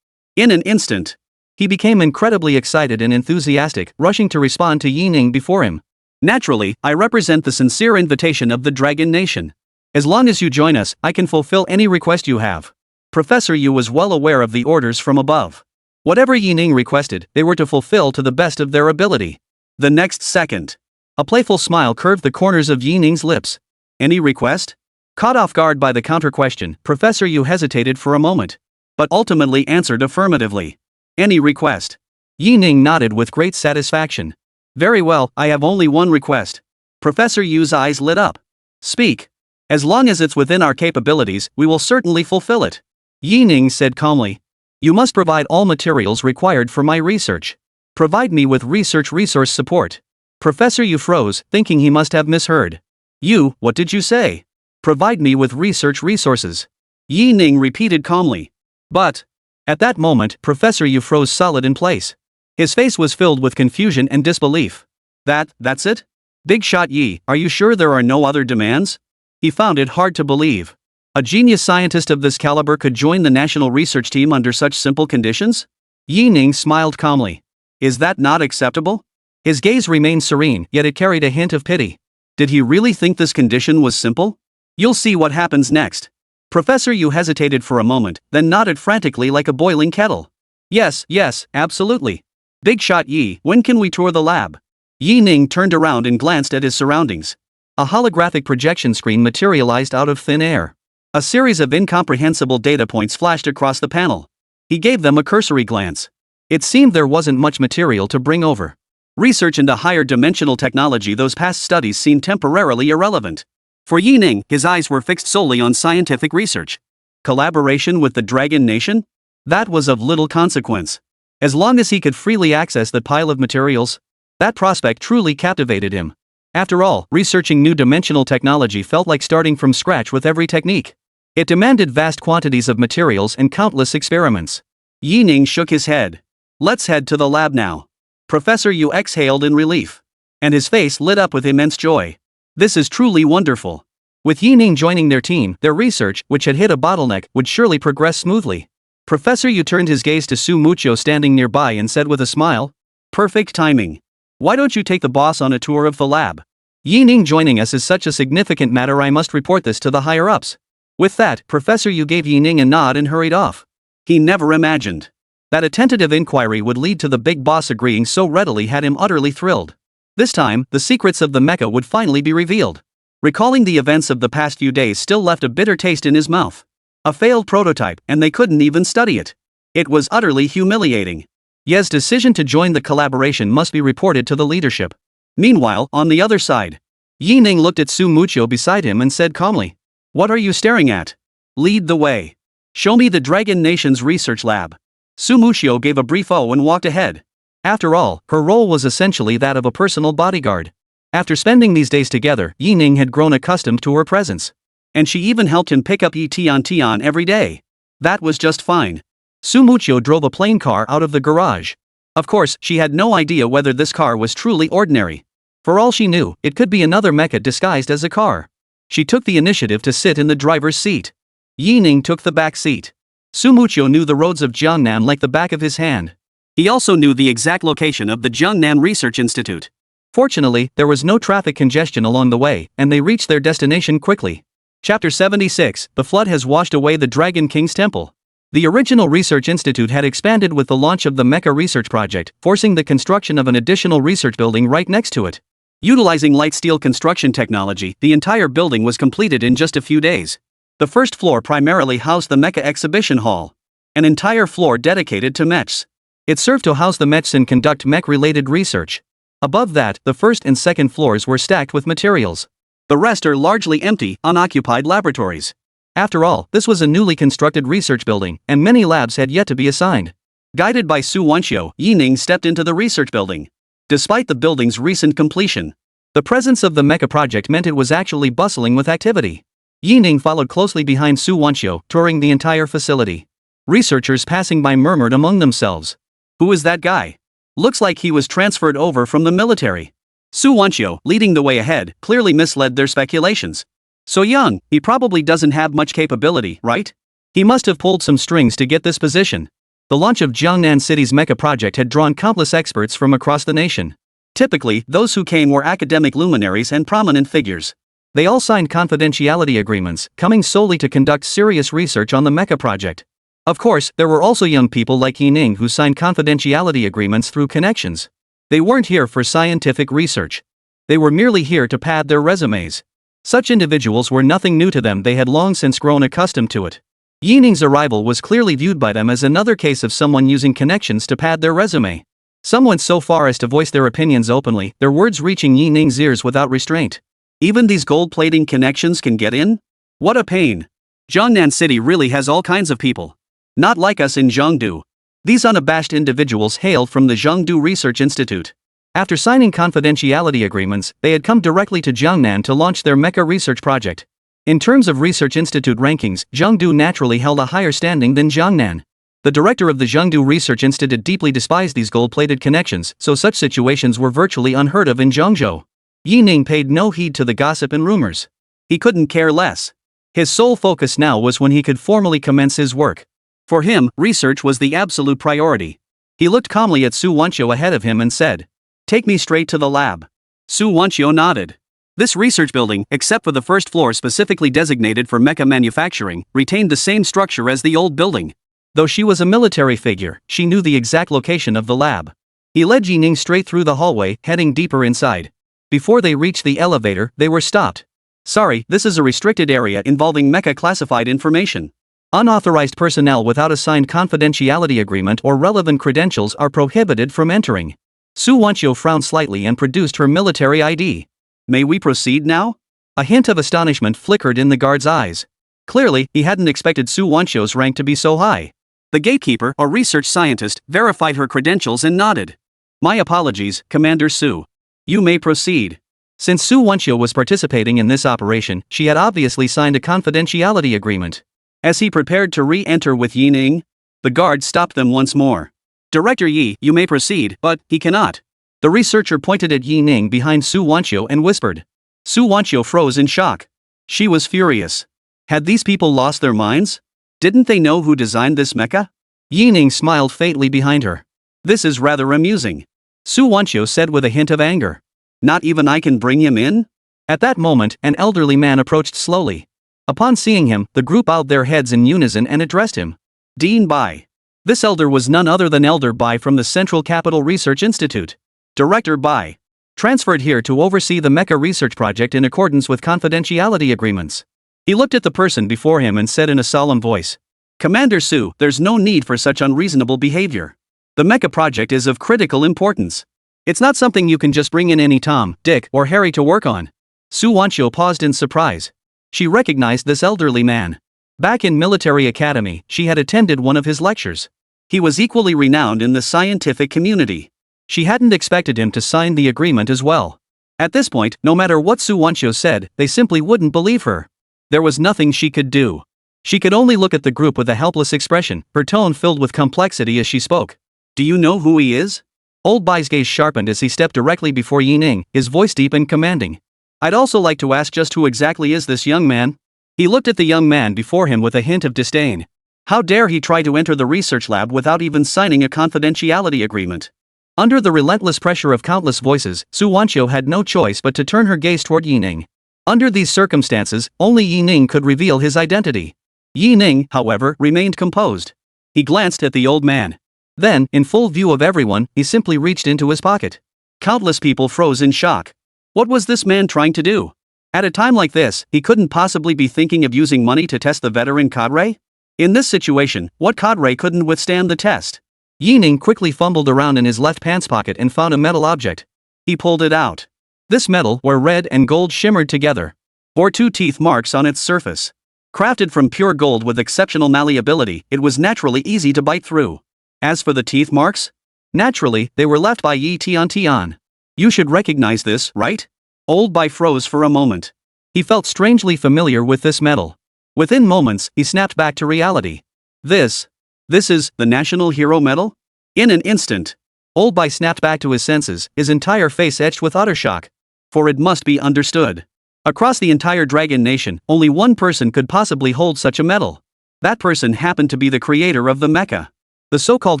In an instant, he became incredibly excited and enthusiastic, rushing to respond to Yi Ning before him. Naturally, I represent the sincere invitation of the Dragon Nation. As long as you join us, I can fulfill any request you have. Professor Yu was well aware of the orders from above. Whatever Yi Ning requested, they were to fulfill to the best of their ability. The next second, a playful smile curved the corners of Yi Ning's lips. Any request? Caught off guard by the counter-question, Professor Yu hesitated for a moment, but ultimately answered affirmatively. Any request. Yi Ning nodded with great satisfaction. Very well, I have only one request. Professor Yu's eyes lit up. Speak. As long as it's within our capabilities, we will certainly fulfill it. Yi Ning said calmly. You must provide all materials required for my research. Provide me with research resource support. Professor Yu froze, thinking he must have misheard. You, what did you say? Provide me with research resources. Yi Ning repeated calmly. But, at that moment, Professor Yu froze solid in place. His face was filled with confusion and disbelief. That's it? Big Shot Yi, are you sure there are no other demands? He found it hard to believe. A genius scientist of this caliber could join the national research team under such simple conditions? Yi Ning smiled calmly. Is that not acceptable? His gaze remained serene, yet it carried a hint of pity. Did he really think this condition was simple? You'll see what happens next. Professor Yu hesitated for a moment, then nodded frantically like a boiling kettle. Yes, absolutely. Big Shot Yi, when can we tour the lab? Yi Ning turned around and glanced at his surroundings. A holographic projection screen materialized out of thin air. A series of incomprehensible data points flashed across the panel. He gave them a cursory glance. It seemed there wasn't much material to bring over. Research into higher dimensional technology, those past studies seemed temporarily irrelevant. For Yi Ning, his eyes were fixed solely on scientific research. Collaboration with the Dragon Nation? That was of little consequence. As long as he could freely access that pile of materials, that prospect truly captivated him. After all, researching new dimensional technology felt like starting from scratch with every technique. It demanded vast quantities of materials and countless experiments. Yi Ning shook his head. Let's head to the lab now. Professor Yu exhaled in relief. And his face lit up with immense joy. This is truly wonderful. With Yi Ning joining their team, their research, which had hit a bottleneck, would surely progress smoothly. Professor Yu turned his gaze to Su Mucho standing nearby and said with a smile, Perfect timing. Why don't you take the boss on a tour of the lab? Yi Ning joining us is such a significant matter, I must report this to the higher-ups. With that, Professor Yu gave Yi Ning a nod and hurried off. He never imagined that a tentative inquiry would lead to the big boss agreeing so readily had him utterly thrilled. This time, the secrets of the mecha would finally be revealed. Recalling the events of the past few days still left a bitter taste in his mouth. A failed prototype, and they couldn't even study it. It was utterly humiliating. Ye's decision to join the collaboration must be reported to the leadership. Meanwhile, on the other side, Yi Ning looked at Su Mucho beside him and said calmly, What are you staring at? Lead the way. Show me the Dragon Nation's research lab. Su Mucho gave a brief "oh" and walked ahead. After all, her role was essentially that of a personal bodyguard. After spending these days together, Yi Ning had grown accustomed to her presence. And she even helped him pick up Tian every day. That was just fine. Su Mucho drove a plain car out of the garage. Of course, she had no idea whether this car was truly ordinary. For all she knew, it could be another mecha disguised as a car. She took the initiative to sit in the driver's seat. Yi Ning took the back seat. Su Mucho knew the roads of Jiangnan like the back of his hand. He also knew the exact location of the Jiangnan Research Institute. Fortunately, there was no traffic congestion along the way, and they reached their destination quickly. Chapter 76, The Flood has washed away the Dragon King's temple. The original research institute had expanded with the launch of the Mecha Research Project, forcing the construction of an additional research building right next to it. Utilizing light steel construction technology, the entire building was completed in just a few days. The first floor primarily housed the Mecha Exhibition Hall, an entire floor dedicated to mechs. It served to house the mechs and conduct mech-related research. Above that, the first and second floors were stacked with materials. The rest are largely empty, unoccupied laboratories. After all, this was a newly constructed research building, and many labs had yet to be assigned. Guided by Su Wanxiu, Yi Ning stepped into the research building. Despite the building's recent completion, the presence of the Mecha project meant it was actually bustling with activity. Yi Ning followed closely behind Su Wanxiu, touring the entire facility. Researchers passing by murmured among themselves. Who is that guy? Looks like he was transferred over from the military. Su Wanxiu, leading the way ahead, clearly misled their speculations. So young, he probably doesn't have much capability, right? He must have pulled some strings to get this position. The launch of Jiangnan City's Mecha project had drawn countless experts from across the nation. Typically, those who came were academic luminaries and prominent figures. They all signed confidentiality agreements, coming solely to conduct serious research on the mecha project. Of course, there were also young people like Yining who signed confidentiality agreements through connections. They weren't here for scientific research. They were merely here to pad their resumes. Such individuals were nothing new to them, they had long since grown accustomed to it. Yining's arrival was clearly viewed by them as another case of someone using connections to pad their resume. Some went so far as to voice their opinions openly, their words reaching Yining's ears without restraint. Even these gold-plating connections can get in? What a pain. Jiangnan City really has all kinds of people. Not like us in Zhengdu. These unabashed individuals hailed from the Zhengdu Research Institute. After signing confidentiality agreements, they had come directly to Jiangnan to launch their mecha research project. In terms of Research Institute rankings, Zhengdu naturally held a higher standing than Jiangnan. The director of the Zhengdu Research Institute deeply despised these gold-plated connections, so such situations were virtually unheard of in Zhengzhou. Yining paid no heed to the gossip and rumors. He couldn't care less. His sole focus now was when he could formally commence his work. For him, research was the absolute priority. He looked calmly at Su Wanqiu ahead of him and said, "Take me straight to the lab." Su Wanqiu nodded. This research building, except for the first floor specifically designated for mecha manufacturing, retained the same structure as the old building. Though she was a military figure, she knew the exact location of the lab. He led Yining straight through the hallway, heading deeper inside. Before they reached the elevator, they were stopped. "Sorry, this is a restricted area involving mecha classified information. Unauthorized personnel without a signed confidentiality agreement or relevant credentials are prohibited from entering." Su Wanqiu frowned slightly and produced her military ID. "May we proceed now?" A hint of astonishment flickered in the guard's eyes. Clearly, he hadn't expected Su Wanqiu's rank to be so high. The gatekeeper, or research scientist, verified her credentials and nodded. "My apologies, Commander Su. You may proceed." Since Su Wanqiu was participating in this operation, she had obviously signed a confidentiality agreement. As he prepared to re-enter with Yining, the guard stopped them once more. "Director Yi, you may proceed, but he cannot." The researcher pointed at Yining behind Su Wanqiu and whispered. Su Wanqiu froze in shock. She was furious. Had these people lost their minds? Didn't they know who designed this mecha? Yining smiled faintly behind her. "This is rather amusing," Su Wanqiu said with a hint of anger. "Not even I can bring him in?" At that moment, an elderly man approached slowly. Upon seeing him, the group bowed their heads in unison and addressed him. Dean Bai. This elder was none other than Elder Bai from the Central Capital Research Institute. Director Bai. Transferred here to oversee the mecha research project in accordance with confidentiality agreements. He looked at the person before him and said in a solemn voice. "Commander Su, there's no need for such unreasonable behavior. The mecha project is of critical importance. It's not something you can just bring in any Tom, Dick, or Harry to work on." Su Wanqiu paused in surprise. She recognized this elderly man. Back in military academy, she had attended one of his lectures. He was equally renowned in the scientific community. She hadn't expected him to sign the agreement as well. At this point, no matter what Su Wanqiu said, they simply wouldn't believe her. There was nothing she could do. She could only look at the group with a helpless expression, her tone filled with complexity as she spoke. "Do you know who he is?" Old Bai's gaze sharpened as he stepped directly before Yining, his voice deep and commanding. "I'd also like to ask just who exactly is this young man?" He looked at the young man before him with a hint of disdain. How dare he try to enter the research lab without even signing a confidentiality agreement? Under the relentless pressure of countless voices, Su Wanqiu had no choice but to turn her gaze toward Yining. Under these circumstances, only Yining could reveal his identity. Yining, however, remained composed. He glanced at the old man. Then, in full view of everyone, he simply reached into his pocket. Countless people froze in shock. What was this man trying to do? At a time like this, he couldn't possibly be thinking of using money to test the veteran cadre? In this situation, what cadre couldn't withstand the test? Yining quickly fumbled around in his left pants pocket and found a metal object. He pulled it out. This metal, where red and gold shimmered together, bore 2 teeth marks on its surface. Crafted from pure gold with exceptional malleability, it was naturally easy to bite through. As for the teeth marks? Naturally, they were left by Yi Tian. "You should recognize this, right?" Old Bai froze for a moment. He felt strangely familiar with this metal. Within moments, he snapped back to reality. This is the National Hero Medal? In an instant, Old Bai snapped back to his senses, his entire face etched with utter shock. For it must be understood. Across the entire Dragon Nation, only one person could possibly hold such a medal. That person happened to be the creator of the mecha. The so-called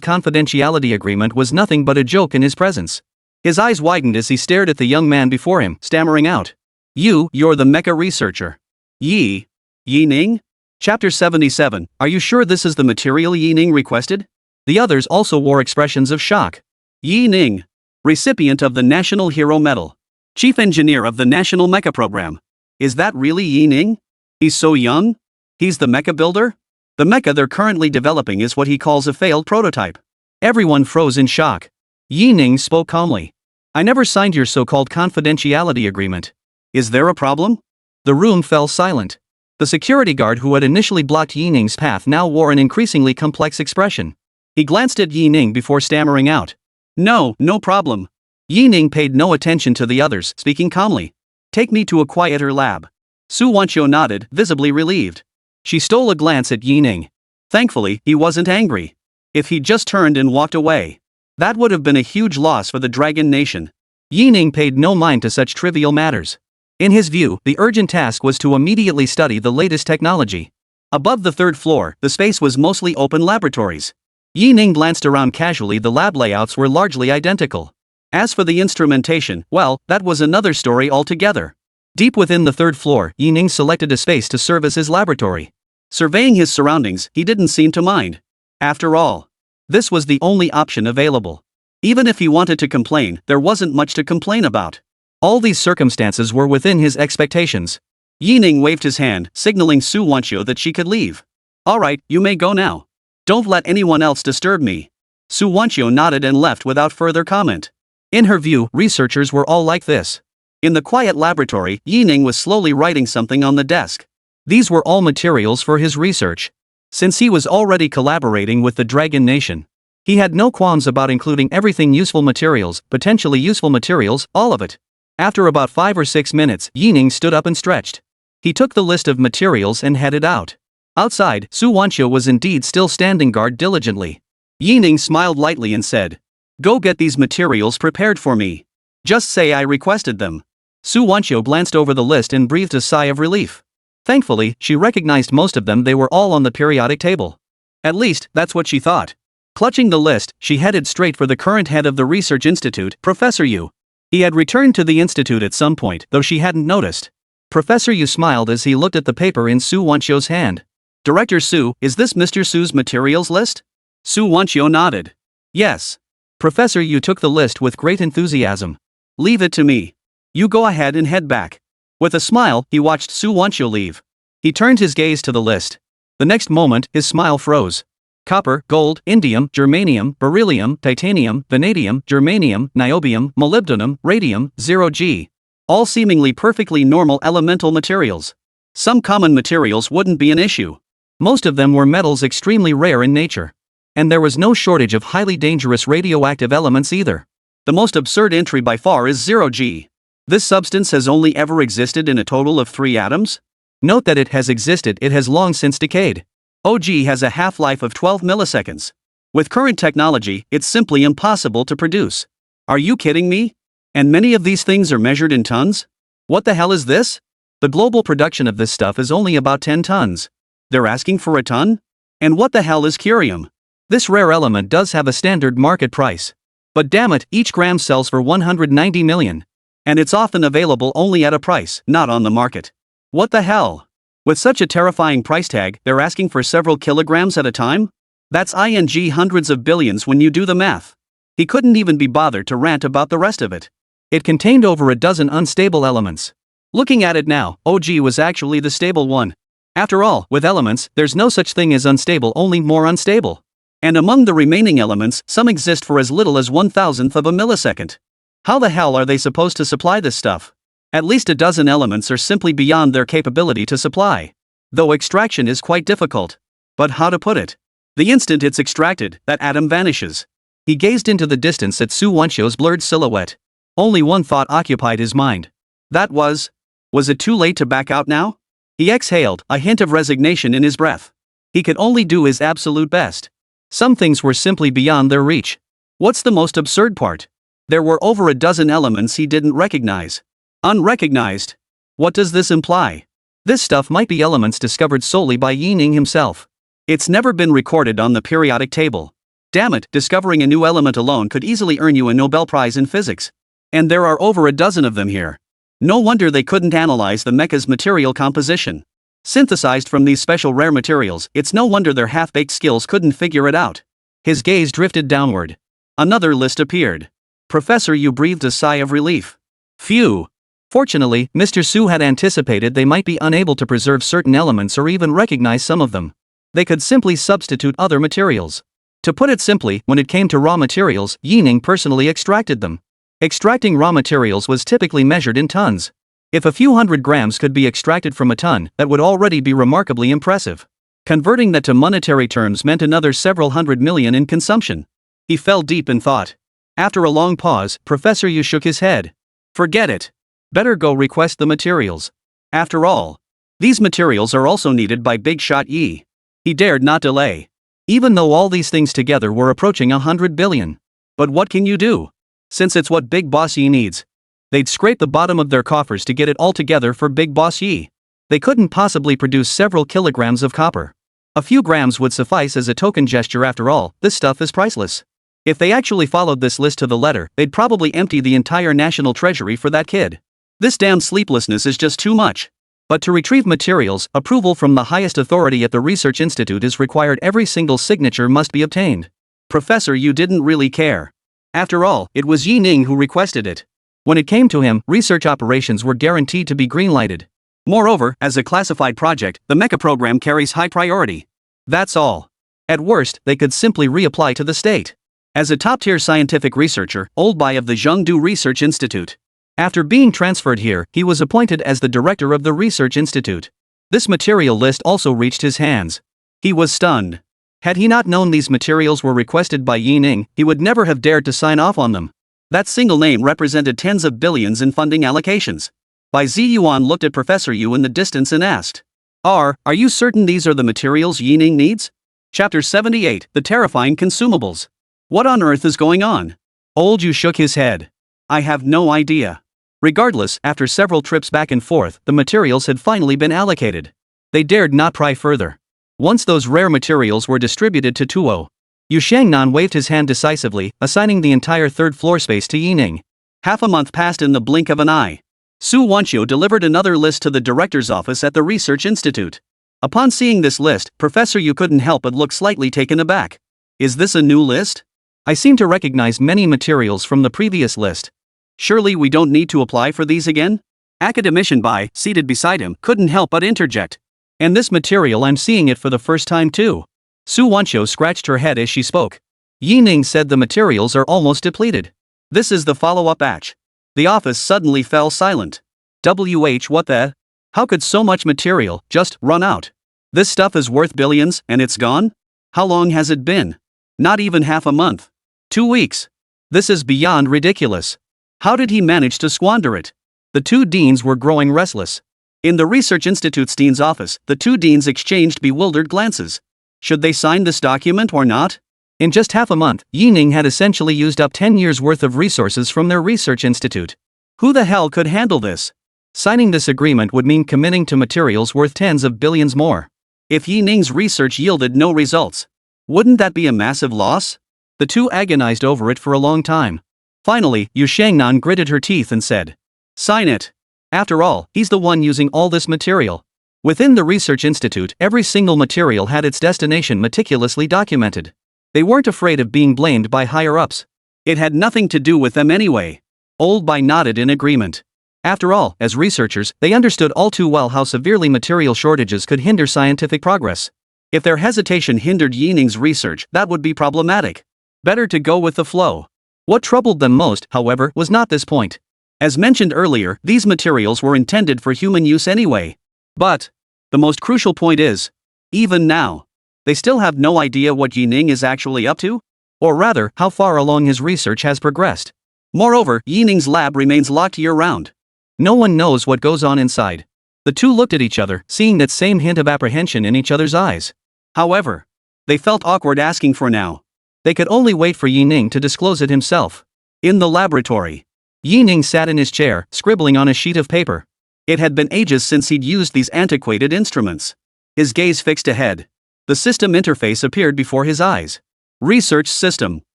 confidentiality agreement was nothing but a joke in his presence. His eyes widened as he stared at the young man before him, stammering out. You're the mecha researcher. Yi Ning? Chapter 77, are you sure this is the material Yi Ning requested? The others also wore expressions of shock. Yi Ning, recipient of the National Hero Medal, chief engineer of the National Mecha Program. Is that really Yi Ning? He's so young? He's the mecha builder? The mecha they're currently developing is what he calls a failed prototype. Everyone froze in shock. Yi Ning spoke calmly. I never signed your so-called confidentiality agreement. Is there a problem? The room fell silent. The security guard who had initially blocked Yi Ning's path now wore an increasingly complex expression. He glanced at Yi Ning before stammering out. No problem. Yi Ning paid no attention to the others, speaking calmly. Take me to a quieter lab. Su Wanqiu nodded, visibly relieved. She stole a glance at Yi Ning. Thankfully, he wasn't angry. If he'd just turned and walked away, that would have been a huge loss for the Dragon Nation. Yi Ning paid no mind to such trivial matters. In his view, the urgent task was to immediately study the latest technology. Above the third floor, the space was mostly open laboratories. Yi Ning glanced around casually. The lab layouts were largely identical. As for the instrumentation, well, that was another story altogether. Deep within the third floor, Yi Ning selected a space to serve as his laboratory. Surveying his surroundings, he didn't seem to mind. After all, this was the only option available. Even if he wanted to complain, there wasn't much to complain about. All these circumstances were within his expectations. Yi Ning waved his hand, signaling Su Wanqiu that she could leave. Alright, you may go now. Don't let anyone else disturb me. Su Wanqiu nodded and left without further comment. In her view, researchers were all like this. In the quiet laboratory, Yi Ning was slowly writing something on the desk. These were all materials for his research. Since he was already collaborating with the Dragon Nation, he had no qualms about including everything useful materials, potentially useful materials, all of it. After about 5 or 6 minutes, Yi Ning stood up and stretched. He took the list of materials and headed out. Outside, Su Wanqiu was indeed still standing guard diligently. Yi Ning smiled lightly and said, Go get these materials prepared for me. Just say I requested them. Su Wanqiu glanced over the list and breathed a sigh of relief. Thankfully, she recognized most of them. They were all on the periodic table. At least, that's what she thought. Clutching the list, she headed straight for the current head of the research institute, Professor Yu. He had returned to the institute at some point, though she hadn't noticed. Professor Yu smiled as he looked at the paper in Su Wanqiu's hand. Director Su, is this Mr. Su's materials list? Su Wanqiu nodded. Yes. Professor Yu took the list with great enthusiasm. Leave it to me. You go ahead and head back. With a smile, he watched Su Wanqiu leave. He turned his gaze to the list. The next moment, his smile froze. Copper, gold, indium, germanium, beryllium, titanium, vanadium, germanium, niobium, molybdenum, radium, 0G. All seemingly perfectly normal elemental materials. Some common materials wouldn't be an issue. Most of them were metals extremely rare in nature. And there was no shortage of highly dangerous radioactive elements either. The most absurd entry by far is 0G. This substance has only ever existed in a total of 3 atoms? Note that it has existed, it has long since decayed. OG has a half-life of 12 milliseconds. With current technology, it's simply impossible to produce. Are you kidding me? And many of these things are measured in tons? What the hell is this? The global production of this stuff is only about 10 tons. They're asking for a ton? And what the hell is curium? This rare element does have a standard market price. But damn it, each gram sells for 190 million. And it's often available only at a price, not on the market. What the hell? With such a terrifying price tag, they're asking for several kilograms at a time? That's hundreds of billions when you do the math. He couldn't even be bothered to rant about the rest of it. It contained over a dozen unstable elements. Looking at it now, OG was actually the stable one. After all, with elements, there's no such thing as unstable, only more unstable. And among the remaining elements, some exist for as little as 1/1000th of a millisecond. How the hell are they supposed to supply this stuff? At least a dozen elements are simply beyond their capability to supply. Though extraction is quite difficult. But how to put it? The instant it's extracted, that atom vanishes. He gazed into the distance at Su Wanqiu's blurred silhouette. Only one thought occupied his mind. That was it too late to back out now? He exhaled, a hint of resignation in his breath. He could only do his absolute best. Some things were simply beyond their reach. What's the most absurd part? There were over a dozen elements he didn't recognize. Unrecognized. What does this imply? This stuff might be elements discovered solely by Yi Ning himself. It's never been recorded on the periodic table. Damn it, discovering a new element alone could easily earn you a Nobel Prize in physics. And there are over a dozen of them here. No wonder they couldn't analyze the mecha's material composition. Synthesized from these special rare materials, it's no wonder their half-baked skills couldn't figure it out. His gaze drifted downward. Another list appeared. Professor Yu breathed a sigh of relief. Phew. Fortunately, Mr. Su had anticipated they might be unable to preserve certain elements or even recognize some of them. They could simply substitute other materials. To put it simply, when it came to raw materials, Yining personally extracted them. Extracting raw materials was typically measured in tons. If a few hundred grams could be extracted from a ton, that would already be remarkably impressive. Converting that to monetary terms meant another several hundred million in consumption. He fell deep in thought. After a long pause, Professor Yu shook his head. Forget it. Better go request the materials. After all, these materials are also needed by Big Shot Yi. He dared not delay. Even though all these things together were approaching 100 billion. But what can you do? Since it's what Big Boss Yi needs. They'd scrape the bottom of their coffers to get it all together for Big Boss Yi. They couldn't possibly produce several kilograms of copper. A few grams would suffice as a token gesture after all, this stuff is priceless. If they actually followed this list to the letter, they'd probably empty the entire national treasury for that kid. This damn sleeplessness is just too much. But to retrieve materials, approval from the highest authority at the research institute is required. Every single signature must be obtained. Professor Yu didn't really care. After all, it was Yining who requested it. When it came to him, research operations were guaranteed to be greenlighted. Moreover, as a classified project, the mecha program carries high priority. That's all. At worst, they could simply reapply to the state. As a top-tier scientific researcher, Old Bai of the Zhengdu Research Institute. After being transferred here, he was appointed as the director of the Research Institute. This material list also reached his hands. He was stunned. Had he not known these materials were requested by Yining, he would never have dared to sign off on them. That single name represented tens of billions in funding allocations. Bai Ziyuan looked at Professor Yu in the distance and asked, Are you certain these are the materials Yining needs? Chapter 78, The Terrifying Consumables. What on earth is going on? Old Yu shook his head. I have no idea. Regardless, after several trips back and forth, the materials had finally been allocated. They dared not pry further. Once those rare materials were distributed to Tuo, Yu Shangnan waved his hand decisively, assigning the entire third floor space to Yining. Half a month passed in the blink of an eye. Su Wanqiu delivered another list to the director's office at the Research Institute. Upon seeing this list, Professor Yu couldn't help but look slightly taken aback. Is this a new list? I seem to recognize many materials from the previous list. Surely we don't need to apply for these again? Academician Bai, seated beside him, couldn't help but interject. And this material, I'm seeing it for the first time too. Su Wanqiu scratched her head as she spoke. Yining said the materials are almost depleted. This is the follow-up batch. The office suddenly fell silent. What the? How could so much material just run out? This stuff is worth billions and it's gone? How long has it been? Not even half a month. 2 weeks. This is beyond ridiculous. How did he manage to squander it? The two deans were growing restless. In the Research Institute's dean's office, the two deans exchanged bewildered glances. Should they sign this document or not? In just half a month, Yining had essentially used up 10 years' worth of resources from their research institute. Who the hell could handle this? Signing this agreement would mean committing to materials worth tens of billions more. If Yining's research yielded no results, wouldn't that be a massive loss? The two agonized over it for a long time. Finally, Yu Shangnan gritted her teeth and said, Sign it. After all, he's the one using all this material. Within the Research Institute, every single material had its destination meticulously documented. They weren't afraid of being blamed by higher-ups. It had nothing to do with them anyway. Old Bai nodded in agreement. After all, as researchers, they understood all too well how severely material shortages could hinder scientific progress. If their hesitation hindered Yining's research, that would be problematic. Better to go with the flow. What troubled them most, however, was not this point. As mentioned earlier, these materials were intended for human use anyway. But the most crucial point is, even now, they still have no idea what Yining is actually up to? Or rather, how far along his research has progressed. Moreover, Yining's lab remains locked year-round. No one knows what goes on inside. The two looked at each other, seeing that same hint of apprehension in each other's eyes. However, they felt awkward asking for now. They could only wait for Yining to disclose it himself. In the laboratory, Yining sat in his chair, scribbling on a sheet of paper. It had been ages since he'd used these antiquated instruments. His gaze fixed ahead. The system interface appeared before his eyes. Research System.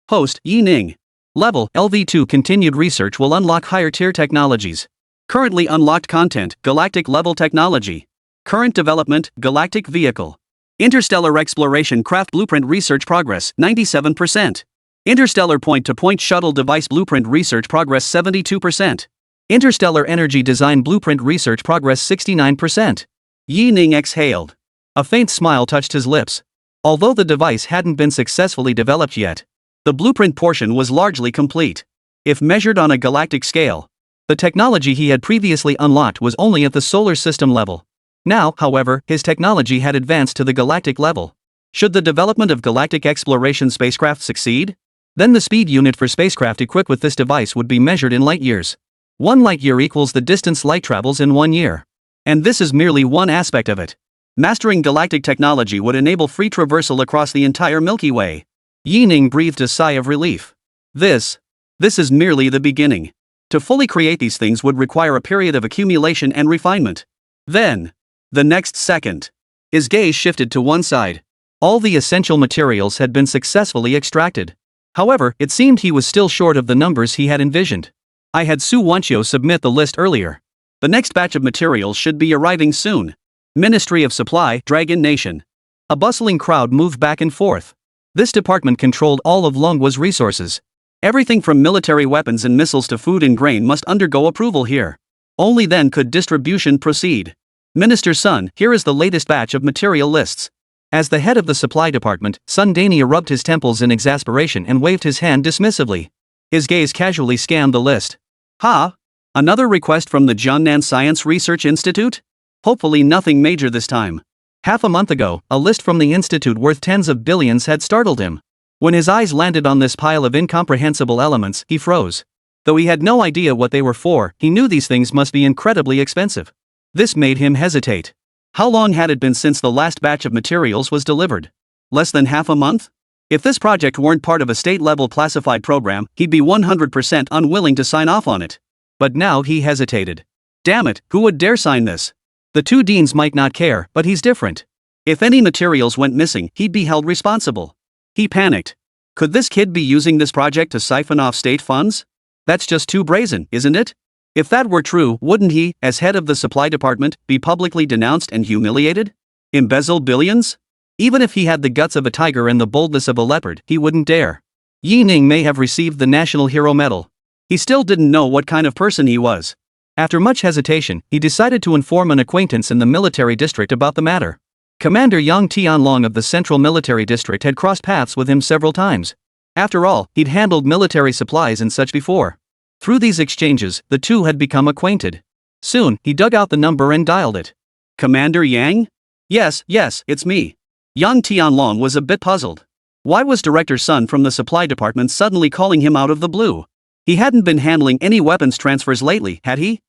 Host, Yi Ning. Level, LV2. Continued research will unlock higher tier technologies. Currently unlocked content, Galactic Level Technology. Current development, Galactic Vehicle. Interstellar Exploration Craft Blueprint Research Progress, 97%. Interstellar Point-to-Point Shuttle Device Blueprint Research Progress, 72%. Interstellar Energy Design Blueprint Research Progress, 69%. Yi Ning exhaled. A faint smile touched his lips. Although the device hadn't been successfully developed yet, the blueprint portion was largely complete. If measured on a galactic scale, the technology he had previously unlocked was only at the solar system level. Now, however, his technology had advanced to the galactic level. Should the development of galactic exploration spacecraft succeed, then the speed unit for spacecraft equipped with this device would be measured in light years. 1 light year equals the distance light travels in 1 year. And this is merely one aspect of it. Mastering galactic technology would enable free traversal across the entire Milky Way. Yi Ning breathed a sigh of relief. This is merely the beginning. To fully create these things would require a period of accumulation and refinement. Then, the next second, his gaze shifted to one side. All the essential materials had been successfully extracted. However, it seemed he was still short of the numbers he had envisioned. I had Su Wanqiu submit the list earlier. The next batch of materials should be arriving soon. Ministry of Supply, Dragon Nation. A bustling crowd moved back and forth. This department controlled all of Longhua's resources. Everything from military weapons and missiles to food and grain must undergo approval here. Only then could distribution proceed. Minister Sun, here is the latest batch of material lists. As the head of the supply department, Sun Dania rubbed his temples in exasperation and waved his hand dismissively. His gaze casually scanned the list. Ha! Another request from the Jiangnan Science Research Institute? Hopefully nothing major this time. Half a month ago, a list from the institute worth tens of billions had startled him. When his eyes landed on this pile of incomprehensible elements, he froze. Though he had no idea what they were for, he knew these things must be incredibly expensive. This made him hesitate. How long had it been since the last batch of materials was delivered? Less than half a month? If this project weren't part of a state-level classified program, he'd be 100% unwilling to sign off on it. But now he hesitated. Damn it, who would dare sign this? The 2 deans might not care, but he's different. If any materials went missing, he'd be held responsible. He panicked. Could this kid be using this project to siphon off state funds? That's just too brazen, isn't it? If that were true, wouldn't he, as head of the supply department, be publicly denounced and humiliated? Embezzle billions? Even if he had the guts of a tiger and the boldness of a leopard, he wouldn't dare. Yi Ning may have received the National Hero Medal. He still didn't know what kind of person he was. After much hesitation, he decided to inform an acquaintance in the military district about the matter. Commander Yang Tianlong of the Central Military District had crossed paths with him several times. After all, he'd handled military supplies and such before. Through these exchanges, the two had become acquainted. Soon, he dug out the number and dialed it. Commander Yang? Yes, it's me. Yang Tianlong was a bit puzzled. Why was Director Sun from the supply department suddenly calling him out of the blue? He hadn't been handling any weapons transfers lately, had he?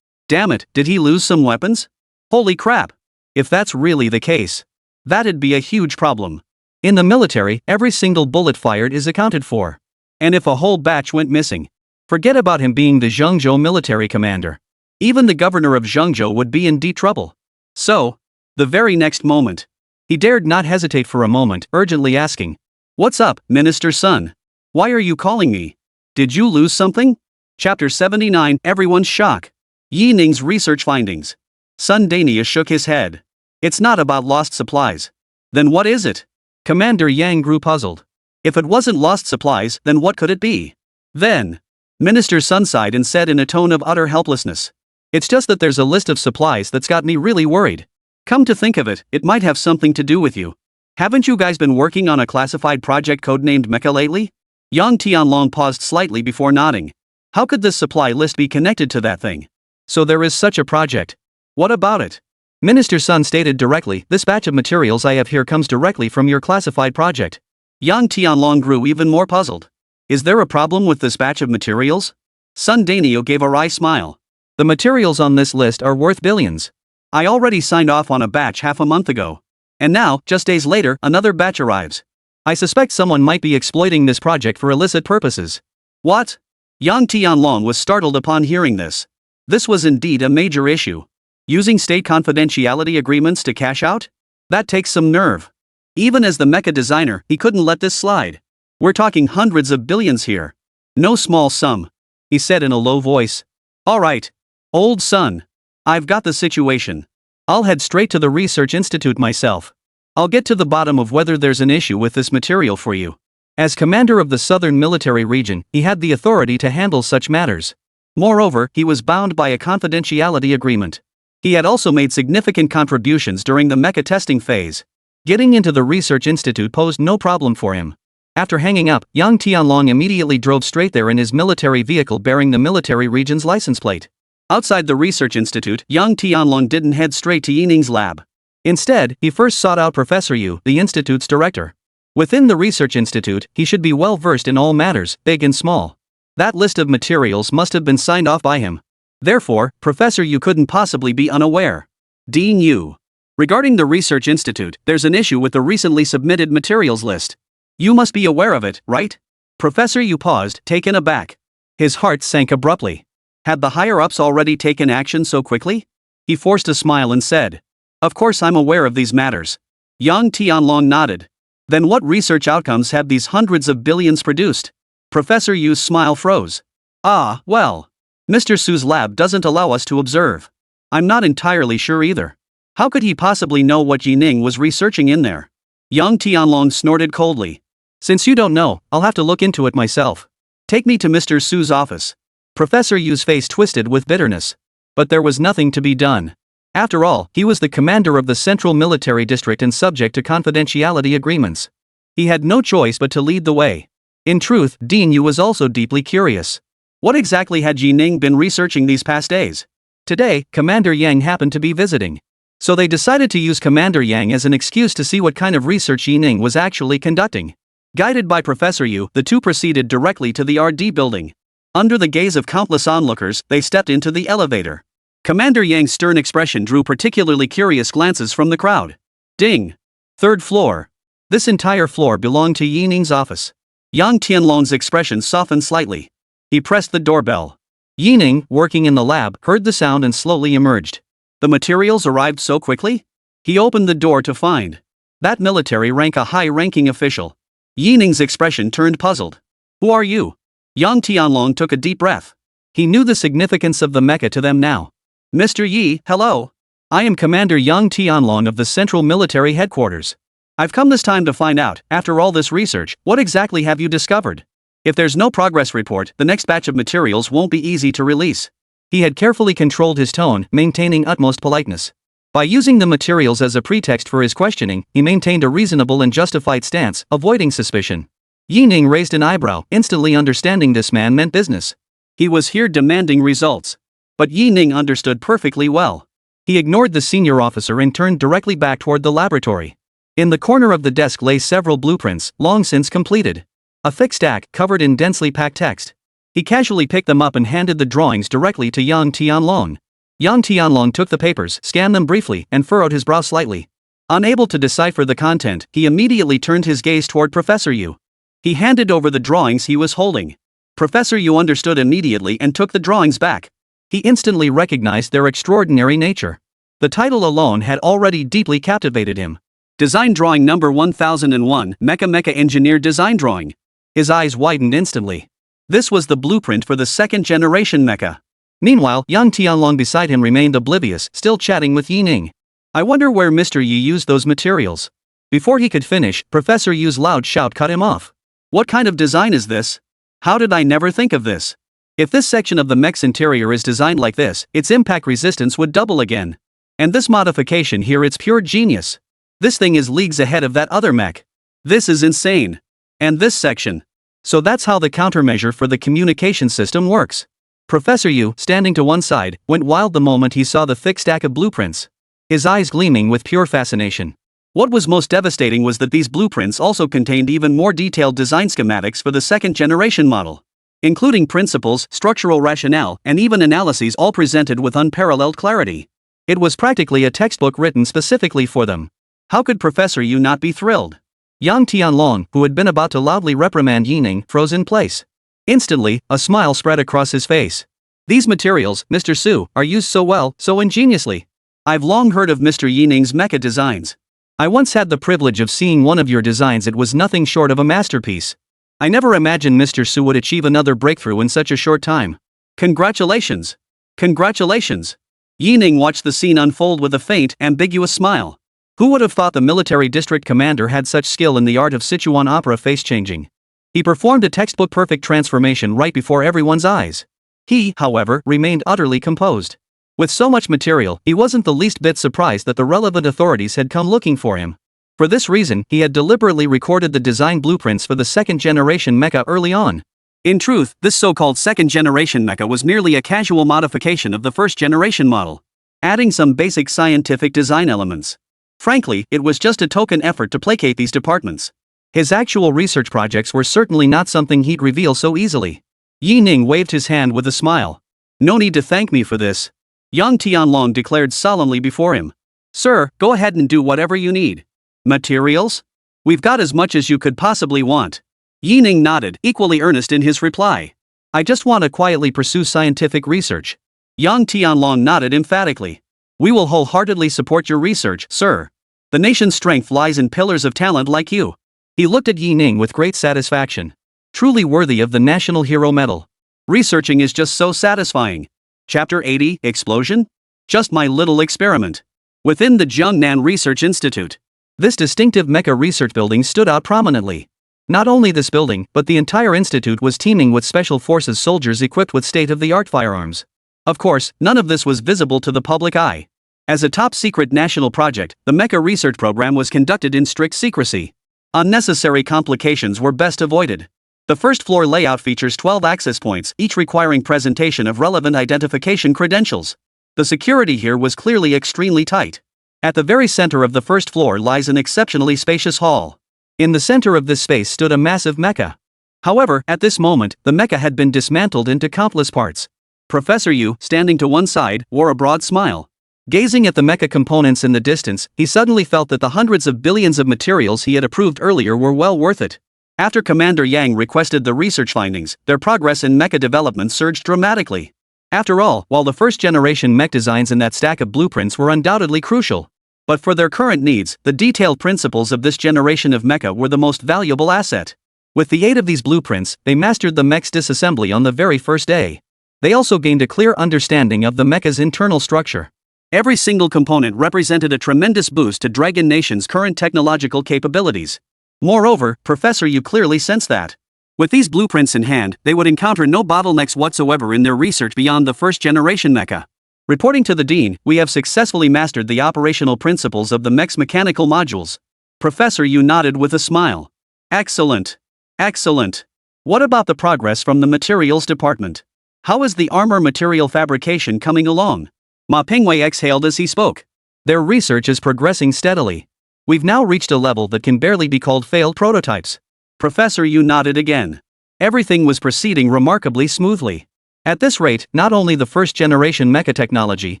Damn it, did he lose some weapons? Holy crap. If that's really the case, that'd be a huge problem. In the military, every single bullet fired is accounted for. And if a whole batch went missing, forget about him being the Zhengzhou military commander. Even the governor of Zhengzhou would be in deep trouble. So, the very next moment, he dared not hesitate for a moment, urgently asking, "What's up, Minister Sun? Why are you calling me? Did you lose something?" Chapter 79, Everyone's Shock. Yi Ning's Research Findings. Sun Dania shook his head. It's not about lost supplies. Then what is it? Commander Yang grew puzzled. If it wasn't lost supplies, then what could it be? Then, Minister Sun sighed and said in a tone of utter helplessness, "It's just that there's a list of supplies that's got me really worried. Come to think of it, it might have something to do with you. Haven't you guys been working on a classified project codenamed Mecha lately?" Yang Tianlong paused slightly before nodding. How could this supply list be connected to that thing? So there is such a project. What about it? Minister Sun stated directly, "This batch of materials I have here comes directly from your classified project." Yang Tianlong grew even more puzzled. Is there a problem with this batch of materials? Sun Danio gave a wry smile. The materials on this list are worth billions. I already signed off on a batch half a month ago. And now, just days later, another batch arrives. I suspect someone might be exploiting this project for illicit purposes. What? Yang Tianlong was startled upon hearing this. This was indeed a major issue. Using state confidentiality agreements to cash out? That takes some nerve. Even as the mecha designer, he couldn't let this slide. We're talking hundreds of billions here. No small sum, he said in a low voice. All right, old son. I've got the situation. I'll head straight to the research institute myself. I'll get to the bottom of whether there's an issue with this material for you. As commander of the Southern Military Region, he had the authority to handle such matters. Moreover, he was bound by a confidentiality agreement. He had also made significant contributions during the mecha testing phase. Getting into the research institute posed no problem for him. After hanging up, Yang Tianlong immediately drove straight there in his military vehicle bearing the military region's license plate. Outside the research institute, Yang Tianlong didn't head straight to Yining's lab. Instead, he first sought out Professor Yu, the institute's director. Within the research institute, he should be well versed in all matters, big and small. That list of materials must have been signed off by him. Therefore, Professor Yu couldn't possibly be unaware. Dean Yu. Regarding the research institute, there's an issue with the recently submitted materials list. You must be aware of it, right? Professor Yu paused, taken aback. His heart sank abruptly. Had the higher-ups already taken action so quickly? He forced a smile and said, "Of course I'm aware of these matters." Yang Tianlong nodded. Then what research outcomes have these hundreds of billions produced? Professor Yu's smile froze. Ah, well. Mr. Su's lab doesn't allow us to observe. I'm not entirely sure either. How could he possibly know what Yining was researching in there? Yang Tianlong snorted coldly. Since you don't know, I'll have to look into it myself. Take me to Mr. Su's office. Professor Yu's face twisted with bitterness. But there was nothing to be done. After all, he was the commander of the Central Military District and subject to confidentiality agreements. He had no choice but to lead the way. In truth, Dean Yu was also deeply curious. What exactly had Yining been researching these past days? Today, Commander Yang happened to be visiting. So they decided to use Commander Yang as an excuse to see what kind of research Yining was actually conducting. Guided by Professor Yu, the two proceeded directly to the RD building. Under the gaze of countless onlookers, they stepped into the elevator. Commander Yang's stern expression drew particularly curious glances from the crowd. Ding! Third floor. This entire floor belonged to Yining's office. Yang Tianlong's expression softened slightly. He pressed the doorbell. Yining, working in the lab, heard the sound and slowly emerged. The materials arrived so quickly? He opened the door to find that military rank a high-ranking official. Yining's expression turned puzzled. Who are you? Yang Tianlong took a deep breath. He knew the significance of the mecha to them now. Mr. Yi, hello. I am Commander Yang Tianlong of the Central Military Headquarters. I've come this time to find out, after all this research, what exactly have you discovered? If there's no progress report, the next batch of materials won't be easy to release. He had carefully controlled his tone, maintaining utmost politeness. By using the materials as a pretext for his questioning, he maintained a reasonable and justified stance, avoiding suspicion. Yining raised an eyebrow, instantly understanding this man meant business. He was here demanding results. But Yining understood perfectly well. He ignored the senior officer and turned directly back toward the laboratory. In the corner of the desk lay several blueprints, long since completed. A thick stack, covered in densely packed text. He casually picked them up and handed the drawings directly to Yang Tianlong. Yang Tianlong took the papers, scanned them briefly, and furrowed his brow slightly. Unable to decipher the content, he immediately turned his gaze toward Professor Yu. He handed over the drawings he was holding. Professor Yu understood immediately and took the drawings back. He instantly recognized their extraordinary nature. The title alone had already deeply captivated him. Design Drawing Number 1001, Mecha Engineer Design Drawing. His eyes widened instantly. This was the blueprint for the second-generation mecha. Meanwhile, Yang Tianlong beside him remained oblivious, still chatting with Yining. I wonder where Mr. Yi used those materials. Before he could finish, Professor Yu's loud shout cut him off. What kind of design is this? How did I never think of this? If this section of the mech's interior is designed like this, its impact resistance would double again. And this modification here, it's pure genius. This thing is leagues ahead of that other mech. This is insane. And this section. So that's how the countermeasure for the communication system works. Professor Yu, standing to one side, went wild the moment he saw the thick stack of blueprints. His eyes gleaming with pure fascination. What was most devastating was that these blueprints also contained even more detailed design schematics for the second-generation model, including principles, structural rationale, and even analyses, all presented with unparalleled clarity. It was practically a textbook written specifically for them. How could Professor Yu not be thrilled? Yang Tianlong, who had been about to loudly reprimand Yining, froze in place. Instantly, a smile spread across his face. These materials, Mr. Su, are used so well, so ingeniously. I've long heard of Mr. Yining's mecha designs. I once had the privilege of seeing one of your designs. It was nothing short of a masterpiece. I never imagined Mr. Su would achieve another breakthrough in such a short time. Congratulations! Congratulations! Yi Ning watched the scene unfold with a faint, ambiguous smile. Who would have thought the military district commander had such skill in the art of Sichuan opera face-changing? He performed a textbook-perfect transformation right before everyone's eyes. He, however, remained utterly composed. With so much material, he wasn't the least bit surprised that the relevant authorities had come looking for him. For this reason, he had deliberately recorded the design blueprints for the second-generation mecha early on. In truth, this so-called second-generation mecha was merely a casual modification of the first-generation model, adding some basic scientific design elements. Frankly, it was just a token effort to placate these departments. His actual research projects were certainly not something he'd reveal so easily. Yi Ning waved his hand with a smile. No need to thank me for this, Yang Tianlong declared solemnly before him. Sir, go ahead and do whatever you need. Materials? We've got as much as you could possibly want. Yi Ning nodded, equally earnest in his reply. I just want to quietly pursue scientific research. Yang Tianlong nodded emphatically. We will wholeheartedly support your research, sir. The nation's strength lies in pillars of talent like you. He looked at Yi Ning with great satisfaction. Truly worthy of the National Hero Medal. Researching is just so satisfying. Chapter 80, Explosion? Just my little experiment. Within the Jiangnan Research Institute. This distinctive mecha research building stood out prominently. Not only this building, but the entire institute was teeming with special forces soldiers equipped with state-of-the-art firearms. Of course, none of this was visible to the public eye. As a top-secret national project, the mecha research program was conducted in strict secrecy. Unnecessary complications were best avoided. The first floor layout features 12 access points, each requiring presentation of relevant identification credentials. The security here was clearly extremely tight. At the very center of the first floor lies an exceptionally spacious hall. In the center of this space stood a massive mecha. However, at this moment, the mecha had been dismantled into countless parts. Professor Yu, standing to one side, wore a broad smile. Gazing at the mecha components in the distance, he suddenly felt that the hundreds of billions of materials he had approved earlier were well worth it. After Commander Yang requested the research findings, their progress in mecha development surged dramatically. After all, while the first-generation mech designs in that stack of blueprints were undoubtedly crucial, but for their current needs, the detailed principles of this generation of mecha were the most valuable asset. With the aid of these blueprints, they mastered the mech's disassembly on the very first day. They also gained a clear understanding of the mecha's internal structure. Every single component represented a tremendous boost to Dragon Nation's current technological capabilities. Moreover, Professor Yu clearly sensed that. With these blueprints in hand, they would encounter no bottlenecks whatsoever in their research beyond the first-generation mecha. Reporting to the Dean, we have successfully mastered the operational principles of the mech's mechanical modules. Professor Yu nodded with a smile. Excellent. Excellent. What about the progress from the materials department? How is the armor material fabrication coming along? Ma Pingwei exhaled as he spoke. Their research is progressing steadily. We've now reached a level that can barely be called failed prototypes. Professor Yu nodded again. Everything was proceeding remarkably smoothly. At this rate, not only the first-generation mecha technology,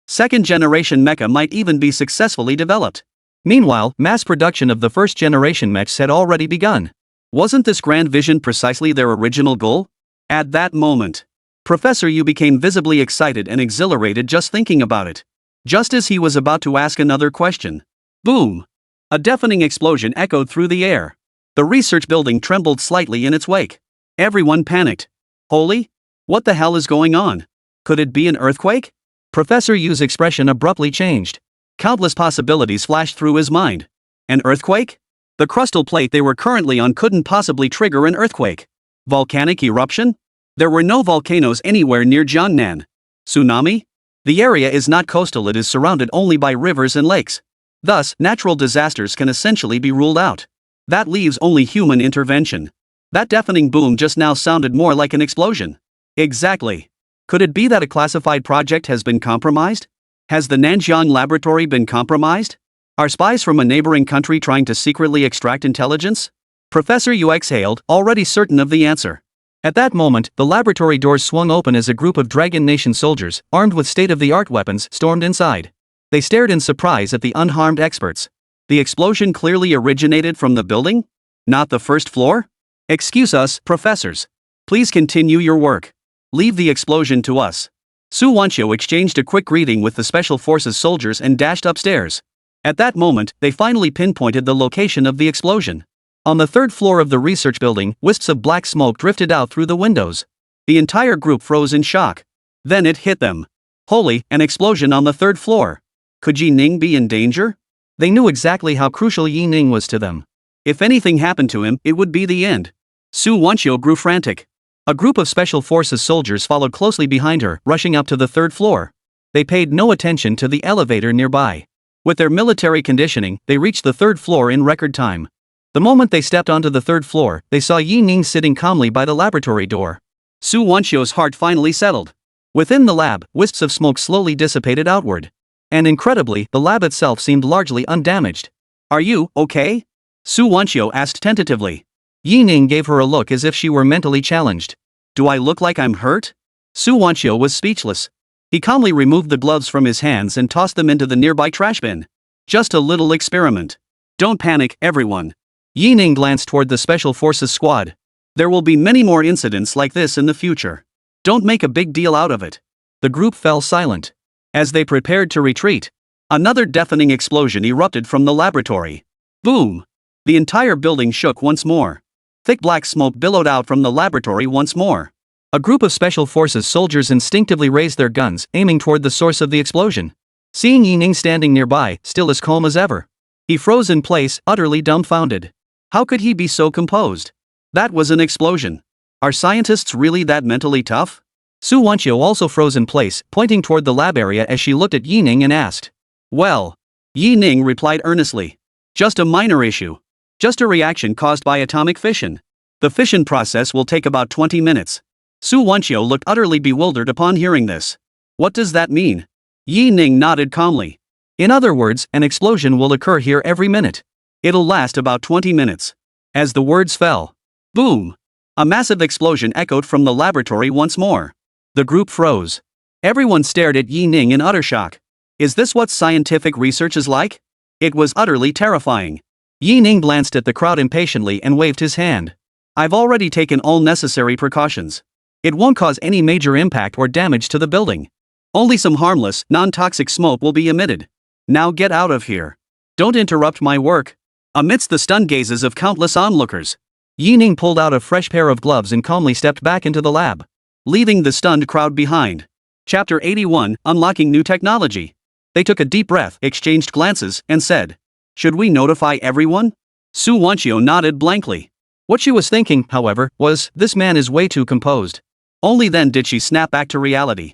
second-generation mecha might even be successfully developed. Meanwhile, mass production of the first-generation mechs had already begun. Wasn't this grand vision precisely their original goal? At that moment, Professor Yu became visibly excited and exhilarated just thinking about it. Just as he was about to ask another question. Boom! A deafening explosion echoed through the air. The research building trembled slightly in its wake. Everyone panicked. Holy? What the hell is going on? Could it be an earthquake? Professor Yu's expression abruptly changed. Countless possibilities flashed through his mind. An earthquake? The crustal plate they were currently on couldn't possibly trigger an earthquake. Volcanic eruption? There were no volcanoes anywhere near Jiangnan. Tsunami? The area is not coastal, it is surrounded only by rivers and lakes. Thus, natural disasters can essentially be ruled out. That leaves only human intervention. That deafening boom just now sounded more like an explosion. Exactly. Could it be that a classified project has been compromised? Has the Nanjiang laboratory been compromised? Are spies from a neighboring country trying to secretly extract intelligence? Professor Yu exhaled, already certain of the answer. At that moment, the laboratory doors swung open as a group of Dragon Nation soldiers, armed with state-of-the-art weapons, stormed inside. They stared in surprise at the unharmed experts. The explosion clearly originated from the building? Not the first floor? Excuse us, professors. Please continue your work. Leave the explosion to us. Su Wanqiu exchanged a quick greeting with the Special Forces soldiers and dashed upstairs. At that moment, they finally pinpointed the location of the explosion. On the third floor of the research building, wisps of black smoke drifted out through the windows. The entire group froze in shock. Then it hit them. Holy, an explosion on the third floor. Could Yi Ning be in danger? They knew exactly how crucial Yi Ning was to them. If anything happened to him, it would be the end. Su Wanqiu grew frantic. A group of special forces soldiers followed closely behind her, rushing up to the third floor. They paid no attention to the elevator nearby. With their military conditioning, they reached the third floor in record time. The moment they stepped onto the third floor, they saw Yi Ning sitting calmly by the laboratory door. Su Wanqiu's heart finally settled. Within the lab, wisps of smoke slowly dissipated outward. And incredibly, the lab itself seemed largely undamaged. Are you okay? Su Wanqiu asked tentatively. Yi Ning gave her a look as if she were mentally challenged. Do I look like I'm hurt? Su Wanqiu was speechless. He calmly removed the gloves from his hands and tossed them into the nearby trash bin. Just a little experiment. Don't panic, everyone. Yi Ning glanced toward the Special Forces squad. There will be many more incidents like this in the future. Don't make a big deal out of it. The group fell silent. As they prepared to retreat, another deafening explosion erupted from the laboratory. Boom! The entire building shook once more. Thick black smoke billowed out from the laboratory once more. A group of Special Forces soldiers instinctively raised their guns, aiming toward the source of the explosion. Seeing Yi Ning standing nearby, still as calm as ever, he froze in place, utterly dumbfounded. How could he be so composed? That was an explosion. Are scientists really that mentally tough? Su Wanqiu also froze in place, pointing toward the lab area as she looked at Yi Ning and asked. Well, Yi Ning replied earnestly. Just a minor issue. Just a reaction caused by atomic fission. The fission process will take about 20 minutes. Su Wanqiu looked utterly bewildered upon hearing this. What does that mean? Yi Ning nodded calmly. In other words, an explosion will occur here every minute. It'll last about 20 minutes. As the words fell, boom! A massive explosion echoed from the laboratory once more. The group froze. Everyone stared at Yi Ning in utter shock. Is this what scientific research is like? It was utterly terrifying. Yi Ning glanced at the crowd impatiently and waved his hand. I've already taken all necessary precautions. It won't cause any major impact or damage to the building. Only some harmless, non-toxic smoke will be emitted. Now get out of here. Don't interrupt my work. Amidst the stunned gazes of countless onlookers, Yi Ning pulled out a fresh pair of gloves and calmly stepped back into the lab, leaving the stunned crowd behind. Chapter 81, Unlocking New Technology. They took a deep breath, exchanged glances, and said, Should we notify everyone? Su Wanqiu nodded blankly. What she was thinking, however, was, this man is way too composed. Only then did she snap back to reality.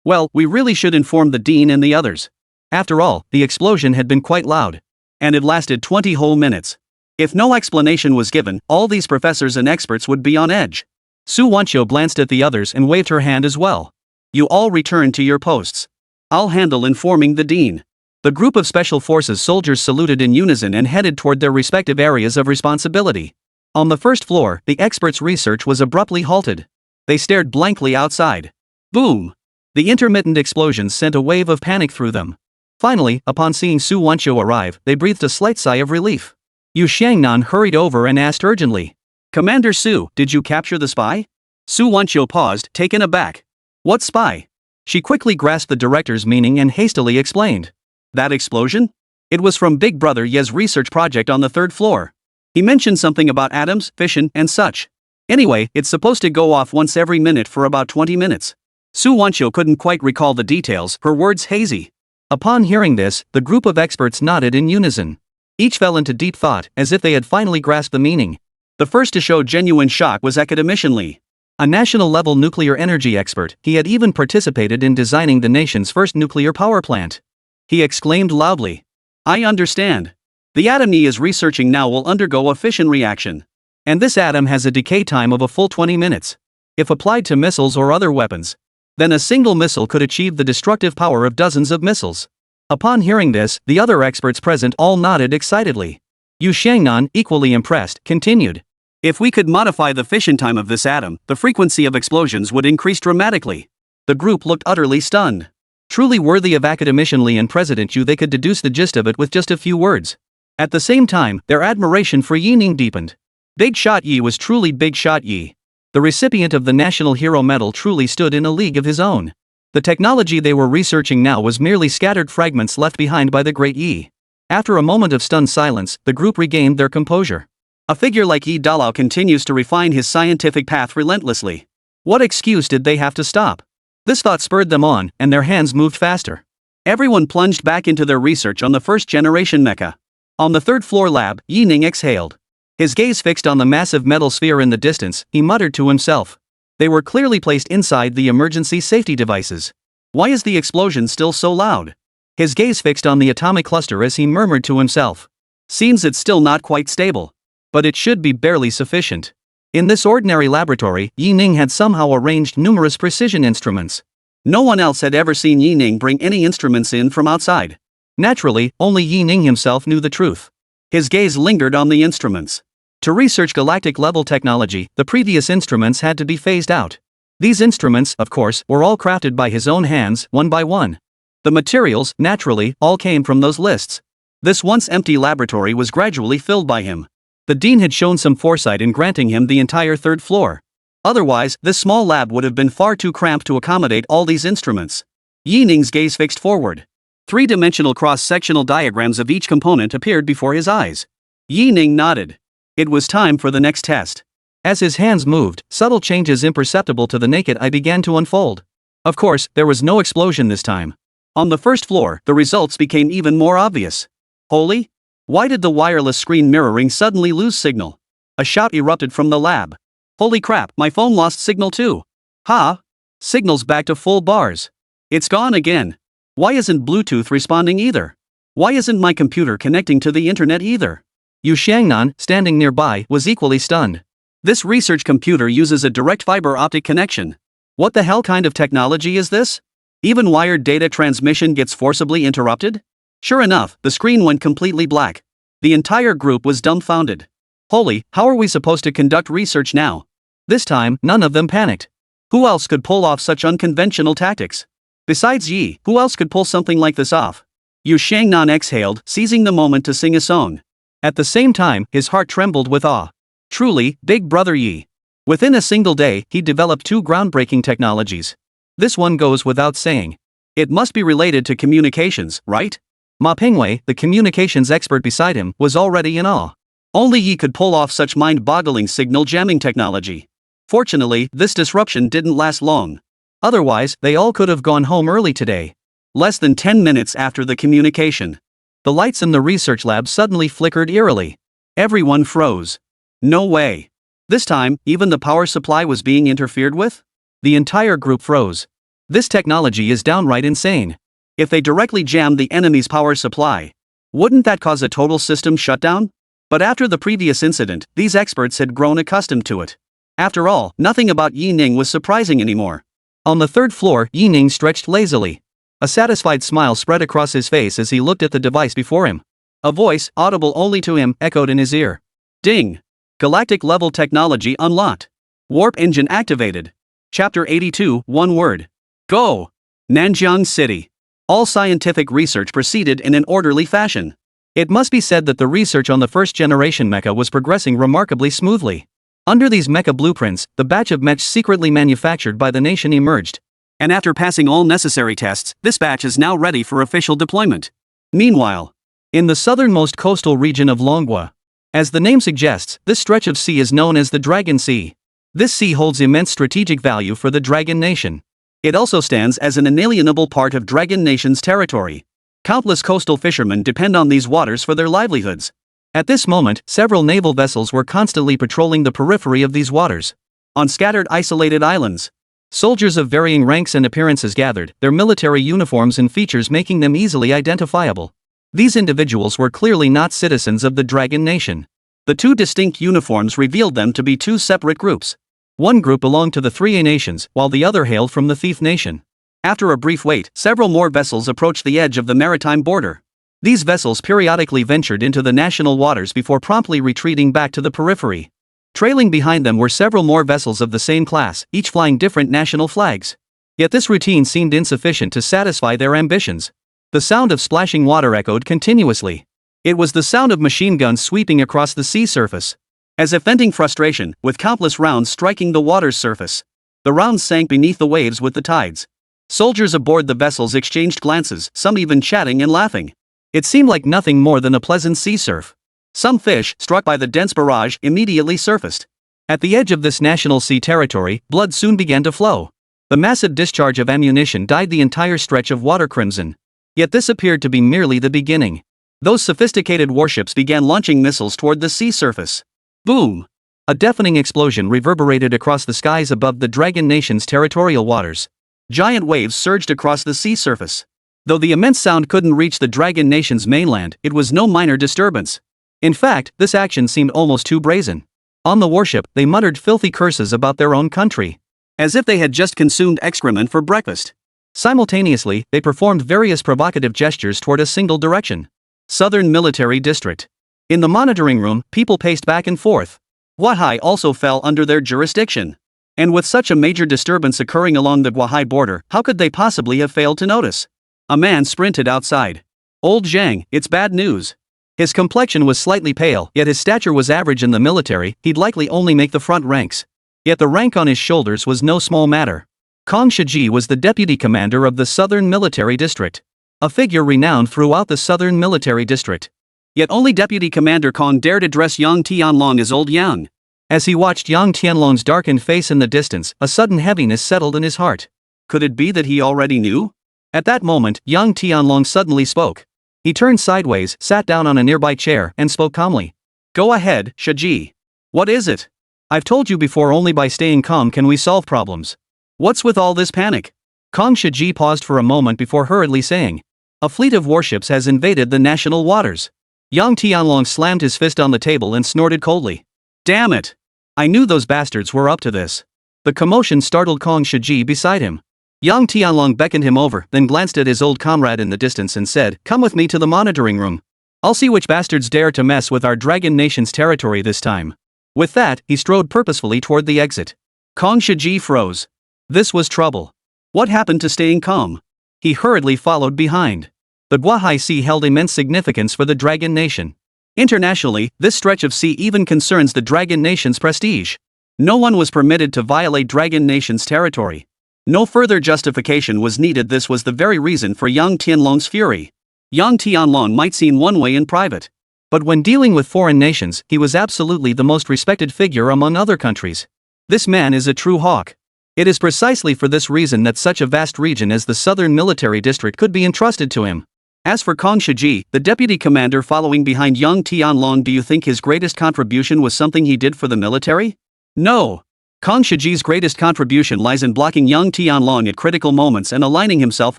Well, we really should inform the dean and the others. After all, the explosion had been quite loud. And it lasted 20 whole minutes. If no explanation was given, all these professors and experts would be on edge. Su Wanqiu glanced at the others and waved her hand as well. You all return to your posts. I'll handle informing the dean. The group of Special Forces soldiers saluted in unison and headed toward their respective areas of responsibility. On the first floor, the experts' research was abruptly halted. They stared blankly outside. Boom! The intermittent explosions sent a wave of panic through them. Finally, upon seeing Su Wanqiu arrive, they breathed a slight sigh of relief. Yu Xiangnan hurried over and asked urgently. Commander Su, did you capture the spy? Su Wanqiu paused, taken aback. What spy? She quickly grasped the director's meaning and hastily explained. That explosion? It was from Big Brother Ye's research project on the third floor. He mentioned something about atoms, fission, and such. Anyway, it's supposed to go off once every minute for about 20 minutes. Su Wanqiu couldn't quite recall the details, her words hazy. Upon hearing this, the group of experts nodded in unison. Each fell into deep thought, as if they had finally grasped the meaning. The first to show genuine shock was Academician Li. A national-level nuclear energy expert, he had even participated in designing the nation's first nuclear power plant. He exclaimed loudly. I understand. The atom Yi is researching now will undergo a fission reaction. And this atom has a decay time of a full 20 minutes. If applied to missiles or other weapons, then a single missile could achieve the destructive power of dozens of missiles. Upon hearing this, the other experts present all nodded excitedly. Yu Xiangnan, equally impressed, continued. If we could modify the fission time of this atom, the frequency of explosions would increase dramatically. The group looked utterly stunned. Truly worthy of Academician Li and President Yu, they could deduce the gist of it with just a few words. At the same time, their admiration for Yi Ning deepened. Big Shot Yi was truly Big Shot Yi. The recipient of the National Hero Medal truly stood in a league of his own. The technology they were researching now was merely scattered fragments left behind by the Great Yi. After a moment of stunned silence, the group regained their composure. A figure like Yi Dalao continues to refine his scientific path relentlessly. What excuse did they have to stop? This thought spurred them on, and their hands moved faster. Everyone plunged back into their research on the first-generation mecha. On the third-floor lab, Yi Ning exhaled. His gaze fixed on the massive metal sphere in the distance, he muttered to himself. They were clearly placed inside the emergency safety devices. Why is the explosion still so loud? His gaze fixed on the atomic cluster as he murmured to himself. Seems it's still not quite stable. But it should be barely sufficient. In this ordinary laboratory, Yi Ning had somehow arranged numerous precision instruments. No one else had ever seen Yi Ning bring any instruments in from outside. Naturally, only Yi Ning himself knew the truth. His gaze lingered on the instruments. To research galactic-level technology, the previous instruments had to be phased out. These instruments, of course, were all crafted by his own hands, one by one. The materials, naturally, all came from those lists. This once empty laboratory was gradually filled by him. The dean had shown some foresight in granting him the entire third floor. Otherwise, this small lab would have been far too cramped to accommodate all these instruments. Yi Ning's gaze fixed forward. Three-dimensional cross-sectional diagrams of each component appeared before his eyes. Yi Ning nodded. It was time for the next test. As his hands moved, subtle changes imperceptible to the naked eye began to unfold. Of course, there was no explosion this time. On the first floor, the results became even more obvious. Holy? Why did the wireless screen mirroring suddenly lose signal? A shout erupted from the lab. Holy crap, my phone lost signal too. Ha! Signal's back to full bars. It's gone again. Why isn't Bluetooth responding either? Why isn't my computer connecting to the internet either? Yu Xiangnan, standing nearby, was equally stunned. This research computer uses a direct fiber optic connection. What the hell kind of technology is this? Even wired data transmission gets forcibly interrupted? Sure enough, the screen went completely black. The entire group was dumbfounded. Holy, how are we supposed to conduct research now? This time, none of them panicked. Who else could pull off such unconventional tactics? Besides Yi, who else could pull something like this off? Yu Xiangnan exhaled, seizing the moment to sing a song. At the same time, his heart trembled with awe. Truly, Big Brother Yi. Within a single day, he developed two groundbreaking technologies. This one goes without saying. It must be related to communications, right? Ma Pingwei, the communications expert beside him, was already in awe. Only Yi could pull off such mind-boggling signal jamming technology. Fortunately, this disruption didn't last long. Otherwise, they all could have gone home early today. Less than 10 minutes after the communication, the lights in the research lab suddenly flickered eerily. Everyone froze. No way. This time, even the power supply was being interfered with? The entire group froze. This technology is downright insane. If they directly jammed the enemy's power supply, wouldn't that cause a total system shutdown? But after the previous incident, these experts had grown accustomed to it. After all, nothing about Yi Ning was surprising anymore. On the third floor, Yi Ning stretched lazily. A satisfied smile spread across his face as he looked at the device before him. A voice, audible only to him, echoed in his ear. Ding! Galactic-level technology unlocked. Warp engine activated. Chapter 82, one word. Go! Nanjiang City. All scientific research proceeded in an orderly fashion. It must be said that the research on the first-generation mecha was progressing remarkably smoothly. Under these mecha blueprints, the batch of mechs secretly manufactured by the nation emerged. And after passing all necessary tests, this batch is now ready for official deployment. Meanwhile, in the southernmost coastal region of Longhua, as the name suggests, this stretch of sea is known as the Dragon Sea. This sea holds immense strategic value for the Dragon Nation. It also stands as an inalienable part of Dragon Nation's territory. Countless coastal fishermen depend on these waters for their livelihoods. At this moment, several naval vessels were constantly patrolling the periphery of these waters. On scattered isolated islands, soldiers of varying ranks and appearances gathered, their military uniforms and features making them easily identifiable. These individuals were clearly not citizens of the Dragon Nation. The two distinct uniforms revealed them to be two separate groups. One group belonged to the 3A nations, while the other hailed from the Thief Nation. After a brief wait, several more vessels approached the edge of the maritime border. These vessels periodically ventured into the national waters before promptly retreating back to the periphery. Trailing behind them were several more vessels of the same class, each flying different national flags. Yet this routine seemed insufficient to satisfy their ambitions. The sound of splashing water echoed continuously. It was the sound of machine guns sweeping across the sea surface. As if venting frustration, with countless rounds striking the water's surface. The rounds sank beneath the waves with the tides. Soldiers aboard the vessels exchanged glances, some even chatting and laughing. It seemed like nothing more than a pleasant sea surf. Some fish, struck by the dense barrage, immediately surfaced. At the edge of this national sea territory, blood soon began to flow. The massive discharge of ammunition dyed the entire stretch of water crimson. Yet this appeared to be merely the beginning. Those sophisticated warships began launching missiles toward the sea surface. Boom! A deafening explosion reverberated across the skies above the Dragon Nation's territorial waters. Giant waves surged across the sea surface. Though the immense sound couldn't reach the Dragon Nation's mainland, it was no minor disturbance. In fact, this action seemed almost too brazen. On the warship, they muttered filthy curses about their own country, as if they had just consumed excrement for breakfast. Simultaneously, they performed various provocative gestures toward a single direction. Southern Military District. In the monitoring room, people paced back and forth. Wahai also fell under their jurisdiction. And with such a major disturbance occurring along the Wahai border, how could they possibly have failed to notice? A man sprinted outside. Old Zhang, it's bad news. His complexion was slightly pale, yet his stature was average in the military, he'd likely only make the front ranks. Yet the rank on his shoulders was no small matter. Kong Shiji was the deputy commander of the Southern Military District. A figure renowned throughout the Southern Military District. Yet only Deputy Commander Kong dared address Yang Tianlong as Old Yang. As he watched Yang Tianlong's darkened face in the distance, a sudden heaviness settled in his heart. Could it be that he already knew? At that moment, Yang Tianlong suddenly spoke. He turned sideways, sat down on a nearby chair, and spoke calmly. Go ahead, Shiji. What is it? I've told you before, only by staying calm can we solve problems. What's with all this panic? Kong Shiji paused for a moment before hurriedly saying. A fleet of warships has invaded the national waters. Yang Tianlong slammed his fist on the table and snorted coldly. Damn it! I knew those bastards were up to this. The commotion startled Kong Shiji beside him. Yang Tianlong beckoned him over, then glanced at his old comrade in the distance and said, Come with me to the monitoring room. I'll see which bastards dare to mess with our Dragon Nation's territory this time. With that, he strode purposefully toward the exit. Kong Shiji froze. This was trouble. What happened to staying calm? He hurriedly followed behind. The Guahai Sea held immense significance for the Dragon Nation. Internationally, this stretch of sea even concerns the Dragon Nation's prestige. No one was permitted to violate Dragon Nation's territory. No further justification was needed. This was the very reason for Yang Tianlong's fury. Yang Tianlong might seem one way in private, but when dealing with foreign nations, he was absolutely the most respected figure among other countries. This man is a true hawk. It is precisely for this reason that such a vast region as the Southern Military District could be entrusted to him. As for Kong Shiji, the deputy commander following behind Yang Tianlong, do you think his greatest contribution was something he did for the military? No. Kong Shiji's greatest contribution lies in blocking Yang Tianlong at critical moments and aligning himself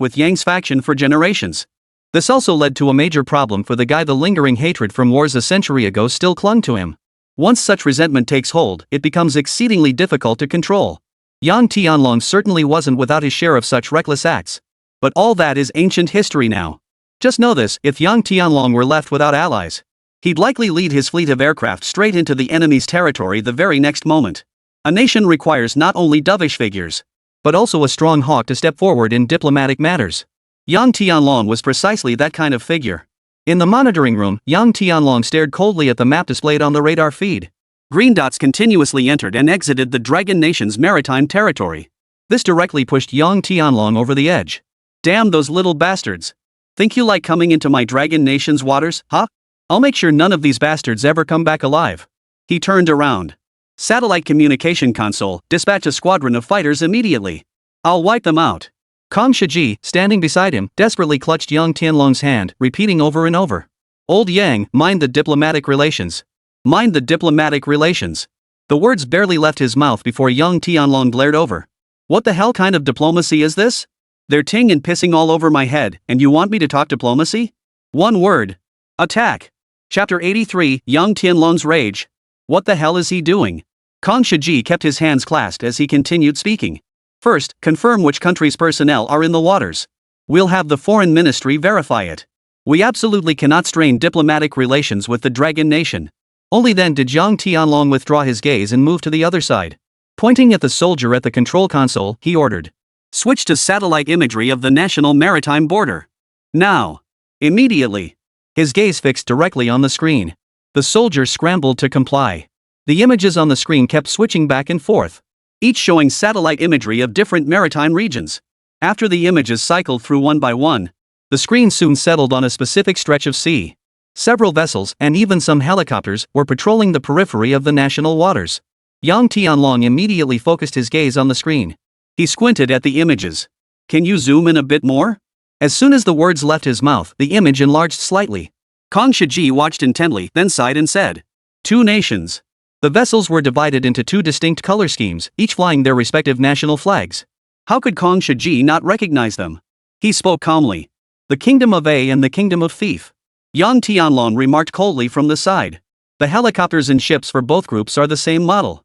with Yang's faction for generations. This also led to a major problem for the guy. The lingering hatred from wars a century ago still clung to him. Once such resentment takes hold, it becomes exceedingly difficult to control. Yang Tianlong certainly wasn't without his share of such reckless acts. But all that is ancient history now. Just know this, if Yang Tianlong were left without allies, he'd likely lead his fleet of aircraft straight into the enemy's territory the very next moment. A nation requires not only dovish figures, but also a strong hawk to step forward in diplomatic matters. Yang Tianlong was precisely that kind of figure. In the monitoring room, Yang Tianlong stared coldly at the map displayed on the radar feed. Green dots continuously entered and exited the Dragon Nation's maritime territory. This directly pushed Yang Tianlong over the edge. Damn those little bastards. Think you like coming into my Dragon Nation's waters, huh? I'll make sure none of these bastards ever come back alive. He turned around. Satellite communication console, dispatch a squadron of fighters immediately. I'll wipe them out. Kong Shiji, standing beside him, desperately clutched Yang Tianlong's hand, repeating over and over. Old Yang, mind the diplomatic relations. Mind the diplomatic relations. The words barely left his mouth before Yang Tianlong glared over. What the hell kind of diplomacy is this? They're ting and pissing all over my head, and you want me to talk diplomacy? One word. Attack. Chapter 83, Yang Tianlong's Rage. What the hell is he doing? Kong Shiji kept his hands clasped as he continued speaking. First, confirm which country's personnel are in the waters. We'll have the foreign ministry verify it. We absolutely cannot strain diplomatic relations with the Dragon Nation. Only then did Yang Tianlong withdraw his gaze and move to the other side. Pointing at the soldier at the control console, he ordered. Switch to satellite imagery of the national maritime border. Now. Immediately. His gaze fixed directly on the screen. The soldier scrambled to comply. The images on the screen kept switching back and forth, each showing satellite imagery of different maritime regions. After the images cycled through one by one, the screen soon settled on a specific stretch of sea. Several vessels, and even some helicopters, were patrolling the periphery of the national waters. Yang Tianlong immediately focused his gaze on the screen. He squinted at the images. Can you zoom in a bit more? As soon as the words left his mouth, the image enlarged slightly. Kang Shiji watched intently, then sighed and said, 2 nations. The vessels were divided into 2 distinct color schemes, each flying their respective national flags. How could Kang Shiji not recognize them? He spoke calmly. The Kingdom of A and the Kingdom of Thief. Yang Tianlong remarked coldly from the side. The helicopters and ships for both groups are the same model.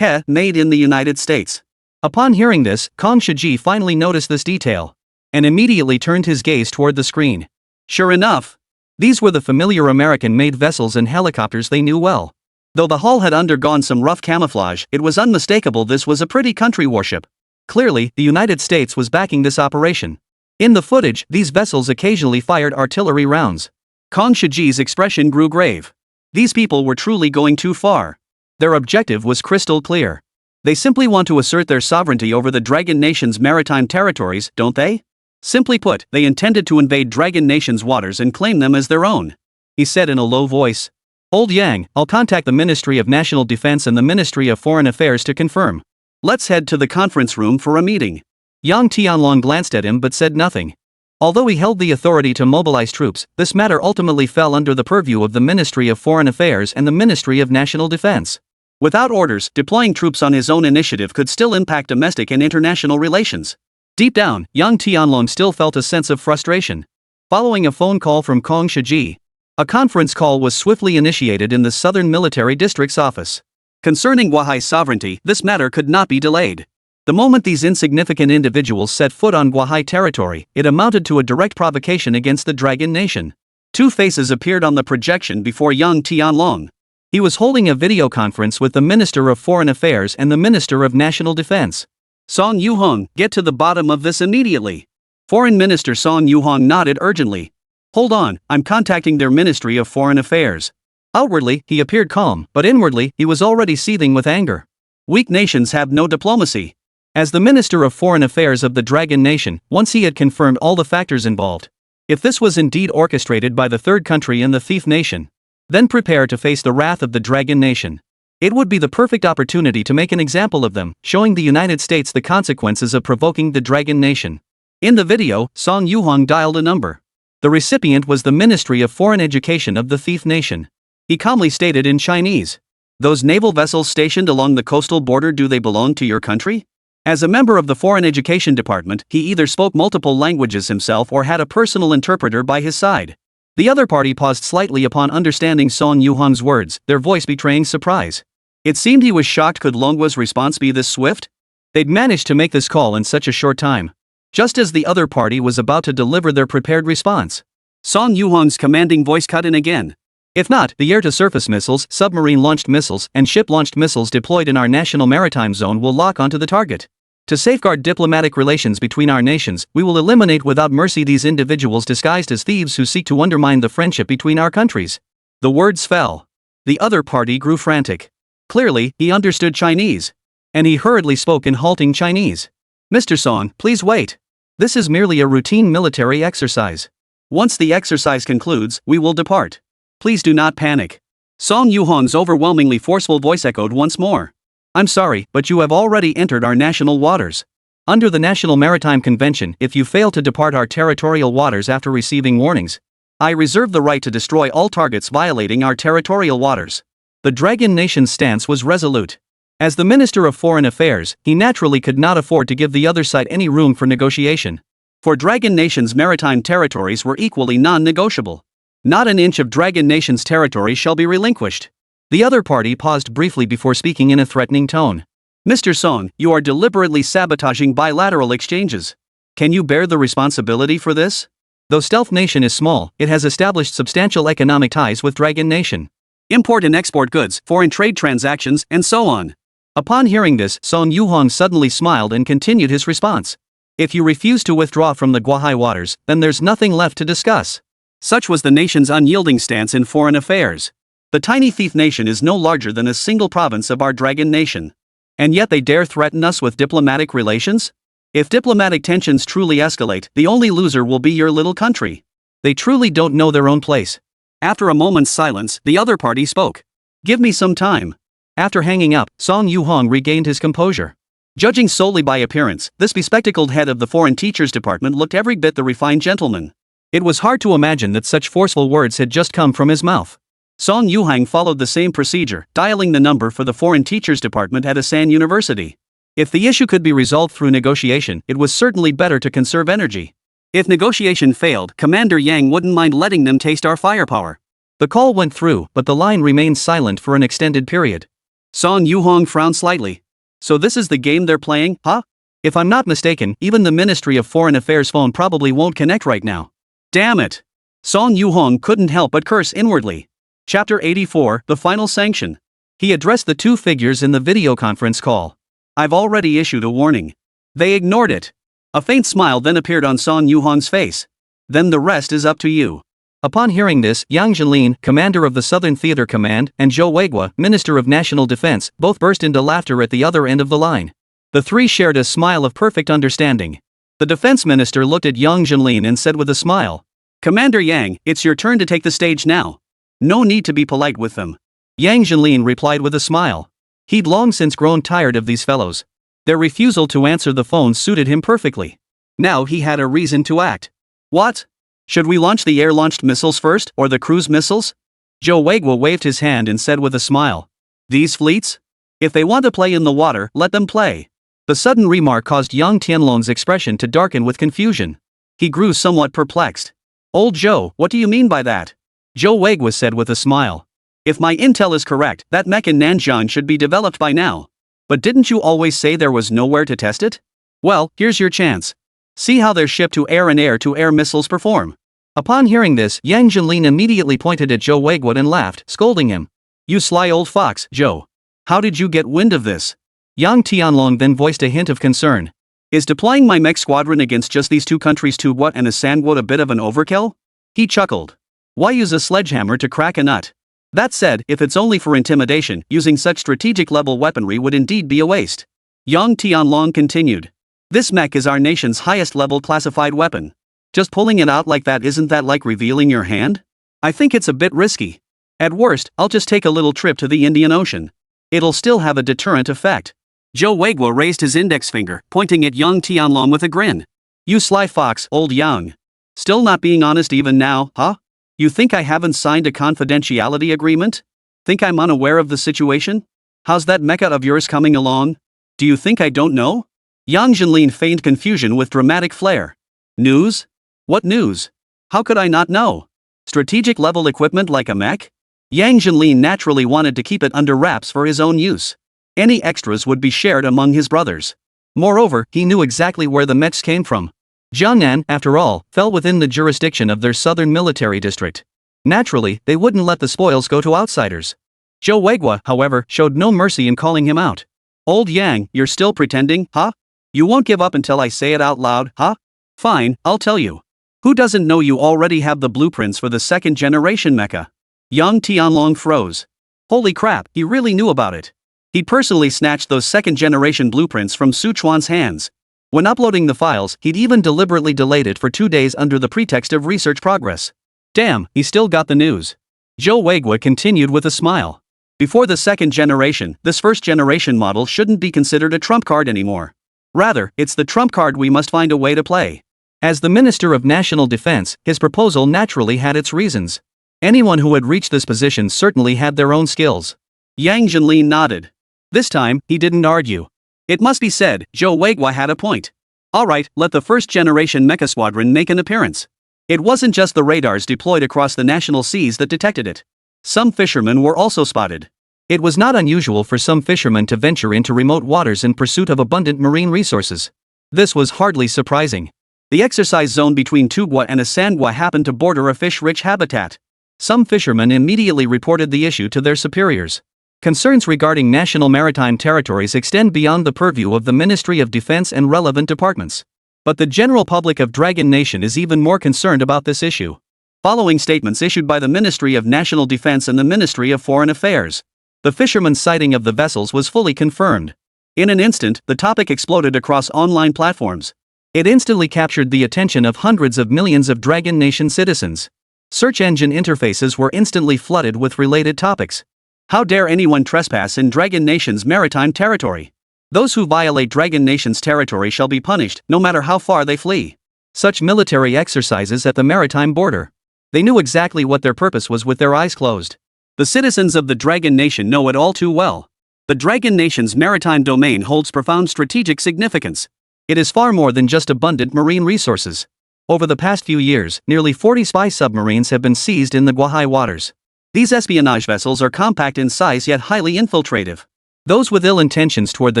Made in the United States. Upon hearing this, Kang Shiji finally noticed this detail, and immediately turned his gaze toward the screen. Sure enough, these were the familiar American-made vessels and helicopters they knew well. Though the hull had undergone some rough camouflage, it was unmistakable this was a pretty country warship. Clearly, the United States was backing this operation. In the footage, these vessels occasionally fired artillery rounds. Kang Shiji's expression grew grave. These people were truly going too far. Their objective was crystal clear. They simply want to assert their sovereignty over the Dragon Nation's maritime territories, don't they? Simply put, they intended to invade Dragon Nation's waters and claim them as their own. He said in a low voice. Old Yang, I'll contact the Ministry of National Defense and the Ministry of Foreign Affairs to confirm. Let's head to the conference room for a meeting. Yang Tianlong glanced at him but said nothing. Although he held the authority to mobilize troops, this matter ultimately fell under the purview of the Ministry of Foreign Affairs and the Ministry of National Defense. Without orders, deploying troops on his own initiative could still impact domestic and international relations. Deep down, Yang Tianlong still felt a sense of frustration. Following a phone call from Kang Shiji, a conference call was swiftly initiated in the Southern Military District's office. Concerning Guahai's sovereignty, this matter could not be delayed. The moment these insignificant individuals set foot on Guahai territory, it amounted to a direct provocation against the Dragon Nation. 2 faces appeared on the projection before Yang Tianlong. He was holding a video conference with the Minister of Foreign Affairs and the Minister of National Defense. Song Yuhong, get to the bottom of this immediately. Foreign Minister Song Yuhong nodded urgently. Hold on, I'm contacting their Ministry of Foreign Affairs. Outwardly, he appeared calm, but inwardly, he was already seething with anger. Weak nations have no diplomacy. As the Minister of Foreign Affairs of the Dragon Nation, once he had confirmed all the factors involved, if this was indeed orchestrated by the third country and the thief nation, then prepare to face the wrath of the Dragon Nation. It would be the perfect opportunity to make an example of them, showing the United States the consequences of provoking the Dragon Nation. In the video, Song Yuhong dialed a number. The recipient was the Ministry of Foreign Education of the thief nation. He calmly stated in Chinese, "Those naval vessels stationed along the coastal border, do they belong to your country?" As a member of the Foreign Education Department, he either spoke multiple languages himself or had a personal interpreter by his side. The other party paused slightly upon understanding Song Yuhong's words, their voice betraying surprise. It seemed he was shocked. Could Longwa's response be this swift? They'd managed to make this call in such a short time. Just as the other party was about to deliver their prepared response, Song Yuhong's commanding voice cut in again. If not, the air-to-surface missiles, submarine-launched missiles, and ship-launched missiles deployed in our national maritime zone will lock onto the target. To safeguard diplomatic relations between our nations, we will eliminate without mercy these individuals disguised as thieves who seek to undermine the friendship between our countries. The words fell. The other party grew frantic. Clearly, he understood Chinese. And he hurriedly spoke in halting Chinese. Mr. Song, please wait. This is merely a routine military exercise. Once the exercise concludes, we will depart. Please do not panic. Song Yuhong's overwhelmingly forceful voice echoed once more. I'm sorry, but you have already entered our national waters. Under the National Maritime Convention, if you fail to depart our territorial waters after receiving warnings, I reserve the right to destroy all targets violating our territorial waters. The Dragon Nation's stance was resolute. As the Minister of Foreign Affairs, he naturally could not afford to give the other side any room for negotiation. For Dragon Nation's maritime territories were equally non-negotiable. Not an inch of Dragon Nation's territory shall be relinquished. The other party paused briefly before speaking in a threatening tone. Mr. Song, you are deliberately sabotaging bilateral exchanges. Can you bear the responsibility for this? Though Stealth Nation is small, it has established substantial economic ties with Dragon Nation. Import and export goods, foreign trade transactions, and so on. Upon hearing this, Song Yuhong suddenly smiled and continued his response. If you refuse to withdraw from the Guahai waters, then there's nothing left to discuss. Such was the nation's unyielding stance in foreign affairs. The tiny thief nation is no larger than a single province of our Dragon Nation. And yet they dare threaten us with diplomatic relations? If diplomatic tensions truly escalate, the only loser will be your little country. They truly don't know their own place. After a moment's silence, the other party spoke. Give me some time. After hanging up, Song Yu-hong regained his composure. Judging solely by appearance, this bespectacled head of the foreign teachers department looked every bit the refined gentleman. It was hard to imagine that such forceful words had just come from his mouth. Song Yu-hong followed the same procedure, dialing the number for the foreign teachers department at Asan University. If the issue could be resolved through negotiation, it was certainly better to conserve energy. If negotiation failed, Commander Yang wouldn't mind letting them taste our firepower. The call went through, but the line remained silent for an extended period. Song Yu-hong frowned slightly. So this is the game they're playing, huh? If I'm not mistaken, even the Ministry of Foreign Affairs phone probably won't connect right now. Damn it! Song Yu-hong couldn't help but curse inwardly. Chapter 84, The Final Sanction. He addressed the two figures in the video conference call. I've already issued a warning. They ignored it. A faint smile then appeared on Song Yu-hong's face. Then the rest is up to you. Upon hearing this, Yang Jinlin, commander of the Southern Theater Command, and Zhou Weiguo, Minister of National Defense, both burst into laughter at the other end of the line. The three shared a smile of perfect understanding. The defense minister looked at Yang Jinlin and said with a smile, Commander Yang, it's your turn to take the stage now. No need to be polite with them. Yang Jinlin replied with a smile. He'd long since grown tired of these fellows. Their refusal to answer the phone suited him perfectly. Now he had a reason to act. What? Should we launch the air-launched missiles first, or the cruise missiles? Zhou Weiguo waved his hand and said with a smile. These fleets? If they want to play in the water, let them play. The sudden remark caused Yang Tianlong's expression to darken with confusion. He grew somewhat perplexed. Old Zhou, what do you mean by that? Zhou Weiguo said with a smile. If my intel is correct, that mech in Nanjiang should be developed by now. But didn't you always say there was nowhere to test it? Well, here's your chance. See how their ship-to-air and air-to-air missiles perform. Upon hearing this, Yang Jinlin immediately pointed at Zhou Weiguo and laughed, scolding him. You sly old fox, Zhou. How did you get wind of this? Yang Tianlong then voiced a hint of concern. Is deploying my mech squadron against just these two countries Tugwa and Asangwa a bit of an overkill? He chuckled. Why use a sledgehammer to crack a nut? That said, if it's only for intimidation, using such strategic-level weaponry would indeed be a waste. Yang Tianlong continued. This mech is our nation's highest-level classified weapon. Just pulling it out like that, isn't that like revealing your hand? I think it's a bit risky. At worst, I'll just take a little trip to the Indian Ocean. It'll still have a deterrent effect. Zhou Weiguo raised his index finger, pointing at Yang Tianlong with a grin. You sly fox, old Yang. Still not being honest even now, huh? You think I haven't signed a confidentiality agreement? Think I'm unaware of the situation? How's that mecha of yours coming along? Do you think I don't know? Yang Jinlin feigned confusion with dramatic flair. News? What news? How could I not know? Strategic level equipment like a mech? Yang Jinlin naturally wanted to keep it under wraps for his own use. Any extras would be shared among his brothers. Moreover, he knew exactly where the mechs came from. Jiangnan, after all, fell within the jurisdiction of their southern military district. Naturally, they wouldn't let the spoils go to outsiders. Zhou Weiguo, however, showed no mercy in calling him out. Old Yang, you're still pretending, huh? You won't give up until I say it out loud, huh? Fine, I'll tell you. Who doesn't know you already have the blueprints for the second-generation mecha? Yang Tianlong froze. Holy crap, he really knew about it. He personally snatched those second-generation blueprints from Su Chuan's hands. When uploading the files, he'd even deliberately delayed it for 2 days under the pretext of research progress. Damn, he still got the news. Zhou Weiguo continued with a smile. Before the second generation, this first-generation model shouldn't be considered a trump card anymore. Rather, it's the trump card we must find a way to play. As the Minister of National Defense, his proposal naturally had its reasons. Anyone who had reached this position certainly had their own skills. Yang Jinlin nodded. This time, he didn't argue. It must be said, Zhou Weiguo had a point. Alright, let the first-generation mecha squadron make an appearance. It wasn't just the radars deployed across the national seas that detected it. Some fishermen were also spotted. It was not unusual for some fishermen to venture into remote waters in pursuit of abundant marine resources. This was hardly surprising. The exercise zone between Tugwa and Asangwa happened to border a fish-rich habitat. Some fishermen immediately reported the issue to their superiors. Concerns regarding national maritime territories extend beyond the purview of the Ministry of Defense and relevant departments. But the general public of Dragon Nation is even more concerned about this issue. Following statements issued by the Ministry of National Defense and the Ministry of Foreign Affairs. The fisherman's sighting of the vessels was fully confirmed. In an instant, the topic exploded across online platforms. It instantly captured the attention of hundreds of millions of Dragon Nation citizens. Search engine interfaces were instantly flooded with related topics. How dare anyone trespass in Dragon Nation's maritime territory? Those who violate Dragon Nation's territory shall be punished, no matter how far they flee. Such military exercises at the maritime border. They knew exactly what their purpose was with their eyes closed. The citizens of the Dragon Nation know it all too well. The Dragon Nation's maritime domain holds profound strategic significance. It is far more than just abundant marine resources. Over the past few years, nearly 40 spy submarines have been seized in the Guahai waters. These espionage vessels are compact in size yet highly infiltrative. Those with ill intentions toward the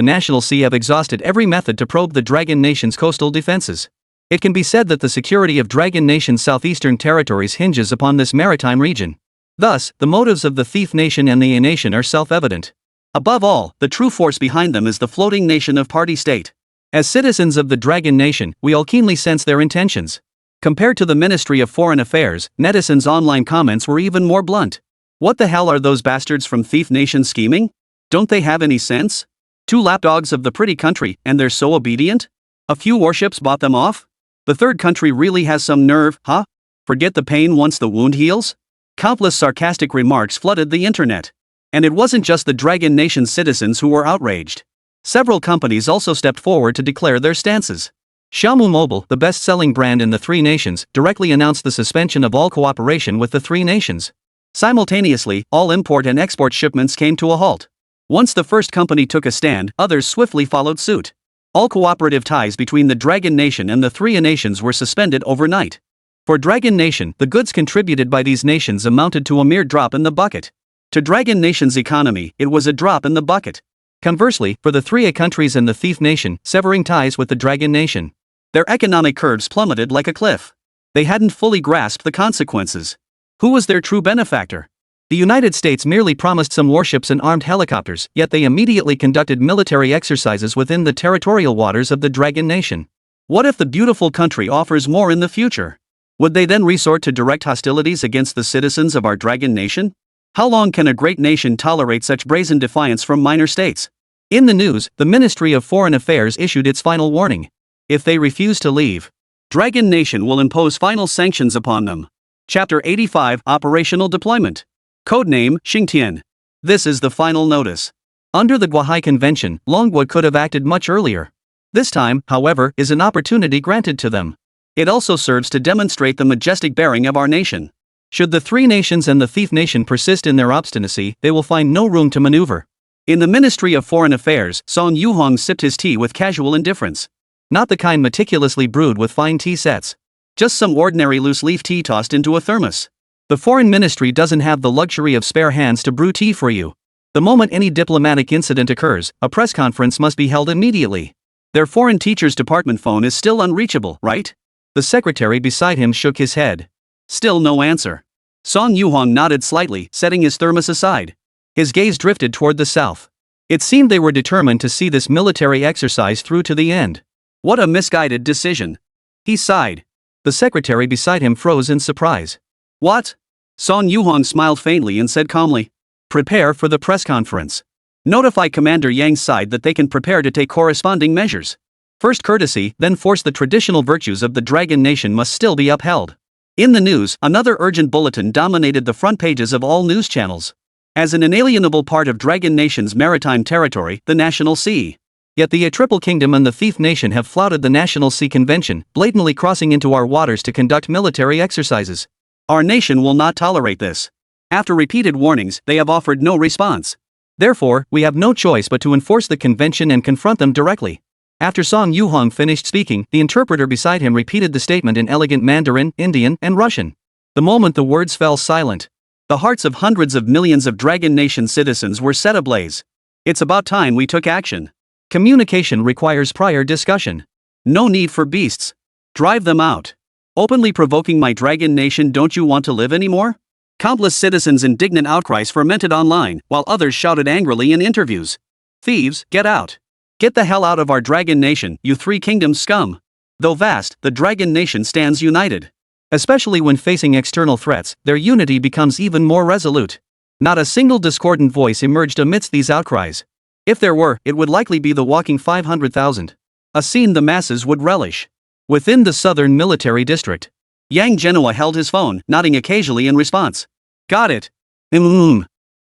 National Sea have exhausted every method to probe the Dragon Nation's coastal defenses. It can be said that the security of Dragon Nation's southeastern territories hinges upon this maritime region. Thus, the motives of the Thief Nation and the A Nation are self-evident. Above all, the true force behind them is the floating nation of Party State. As citizens of the Dragon Nation, we all keenly sense their intentions. Compared to the Ministry of Foreign Affairs, netizens' online comments were even more blunt. What the hell are those bastards from Thief Nation scheming? Don't they have any sense? 2 lapdogs of the pretty country, and they're so obedient? A few warships bought them off? The third country really has some nerve, huh? Forget the pain once the wound heals? Countless sarcastic remarks flooded the internet. And it wasn't just the Dragon Nation citizens who were outraged. Several companies also stepped forward to declare their stances. Xiaomu Mobile, the best-selling brand in the Three Nations, directly announced the suspension of all cooperation with the Three Nations. Simultaneously, all import and export shipments came to a halt. Once the first company took a stand, others swiftly followed suit. All cooperative ties between the Dragon Nation and the Three Nations were suspended overnight. For Dragon Nation, the goods contributed by these nations amounted to a mere drop in the bucket. To Dragon Nation's economy, it was a drop in the bucket. Conversely, for the Three countries and the Thief Nation, severing ties with the Dragon Nation, their economic curves plummeted like a cliff. They hadn't fully grasped the consequences. Who was their true benefactor? The United States merely promised some warships and armed helicopters, yet they immediately conducted military exercises within the territorial waters of the Dragon Nation. What if the beautiful country offers more in the future? Would they then resort to direct hostilities against the citizens of our Dragon Nation? How long can a great nation tolerate such brazen defiance from minor states? In the news, the Ministry of Foreign Affairs issued its final warning. If they refuse to leave, Dragon Nation will impose final sanctions upon them. Chapter 85, Operational Deployment. Codename, Xingtian. This is the final notice. Under the Guahai Convention, Longwood could have acted much earlier. This time, however, is an opportunity granted to them. It also serves to demonstrate the majestic bearing of our nation. Should the Three Nations and the Thief Nation persist in their obstinacy, they will find no room to maneuver. In the Ministry of Foreign Affairs, Song Yuhong sipped his tea with casual indifference. Not the kind meticulously brewed with fine tea sets. Just some ordinary loose-leaf tea tossed into a thermos. The Foreign Ministry doesn't have the luxury of spare hands to brew tea for you. The moment any diplomatic incident occurs, a press conference must be held immediately. Their Foreign Teachers Department phone is still unreachable, right? The secretary beside him shook his head. Still no answer. Song Yuhong nodded slightly, setting his thermos aside. His gaze drifted toward the south. It seemed they were determined to see this military exercise through to the end. What a misguided decision. He sighed. The secretary beside him froze in surprise. What? Song Yuhong smiled faintly and said calmly. Prepare for the press conference. Notify Commander Yang's side that they can prepare to take corresponding measures. First courtesy, then force. The traditional virtues of the Dragon Nation must still be upheld. In the news, another urgent bulletin dominated the front pages of all news channels. As an inalienable part of Dragon Nation's maritime territory, the National Sea. Yet the Triple Kingdom and the Thief Nation have flouted the National Sea Convention, blatantly crossing into our waters to conduct military exercises. Our nation will not tolerate this. After repeated warnings, they have offered no response. Therefore, we have no choice but to enforce the convention and confront them directly. After Song Yuhong finished speaking, the interpreter beside him repeated the statement in elegant Mandarin, Indian, and Russian. The moment the words fell silent, the hearts of hundreds of millions of Dragon Nation citizens were set ablaze. It's about time we took action. Communication requires prior discussion. No need for beasts. Drive them out. Openly provoking my Dragon Nation. Don't you want to live anymore? Countless citizens' indignant outcries fermented online, while others shouted angrily in interviews. Thieves, get out. Get the hell out of our Dragon Nation, you Three Kingdoms scum. Though vast, the Dragon Nation stands united. Especially when facing external threats, their unity becomes even more resolute. Not a single discordant voice emerged amidst these outcries. If there were, it would likely be the whopping 500,000. A scene the masses would relish. Within the southern military district, Yang Genoa held his phone, nodding occasionally in response. Got it.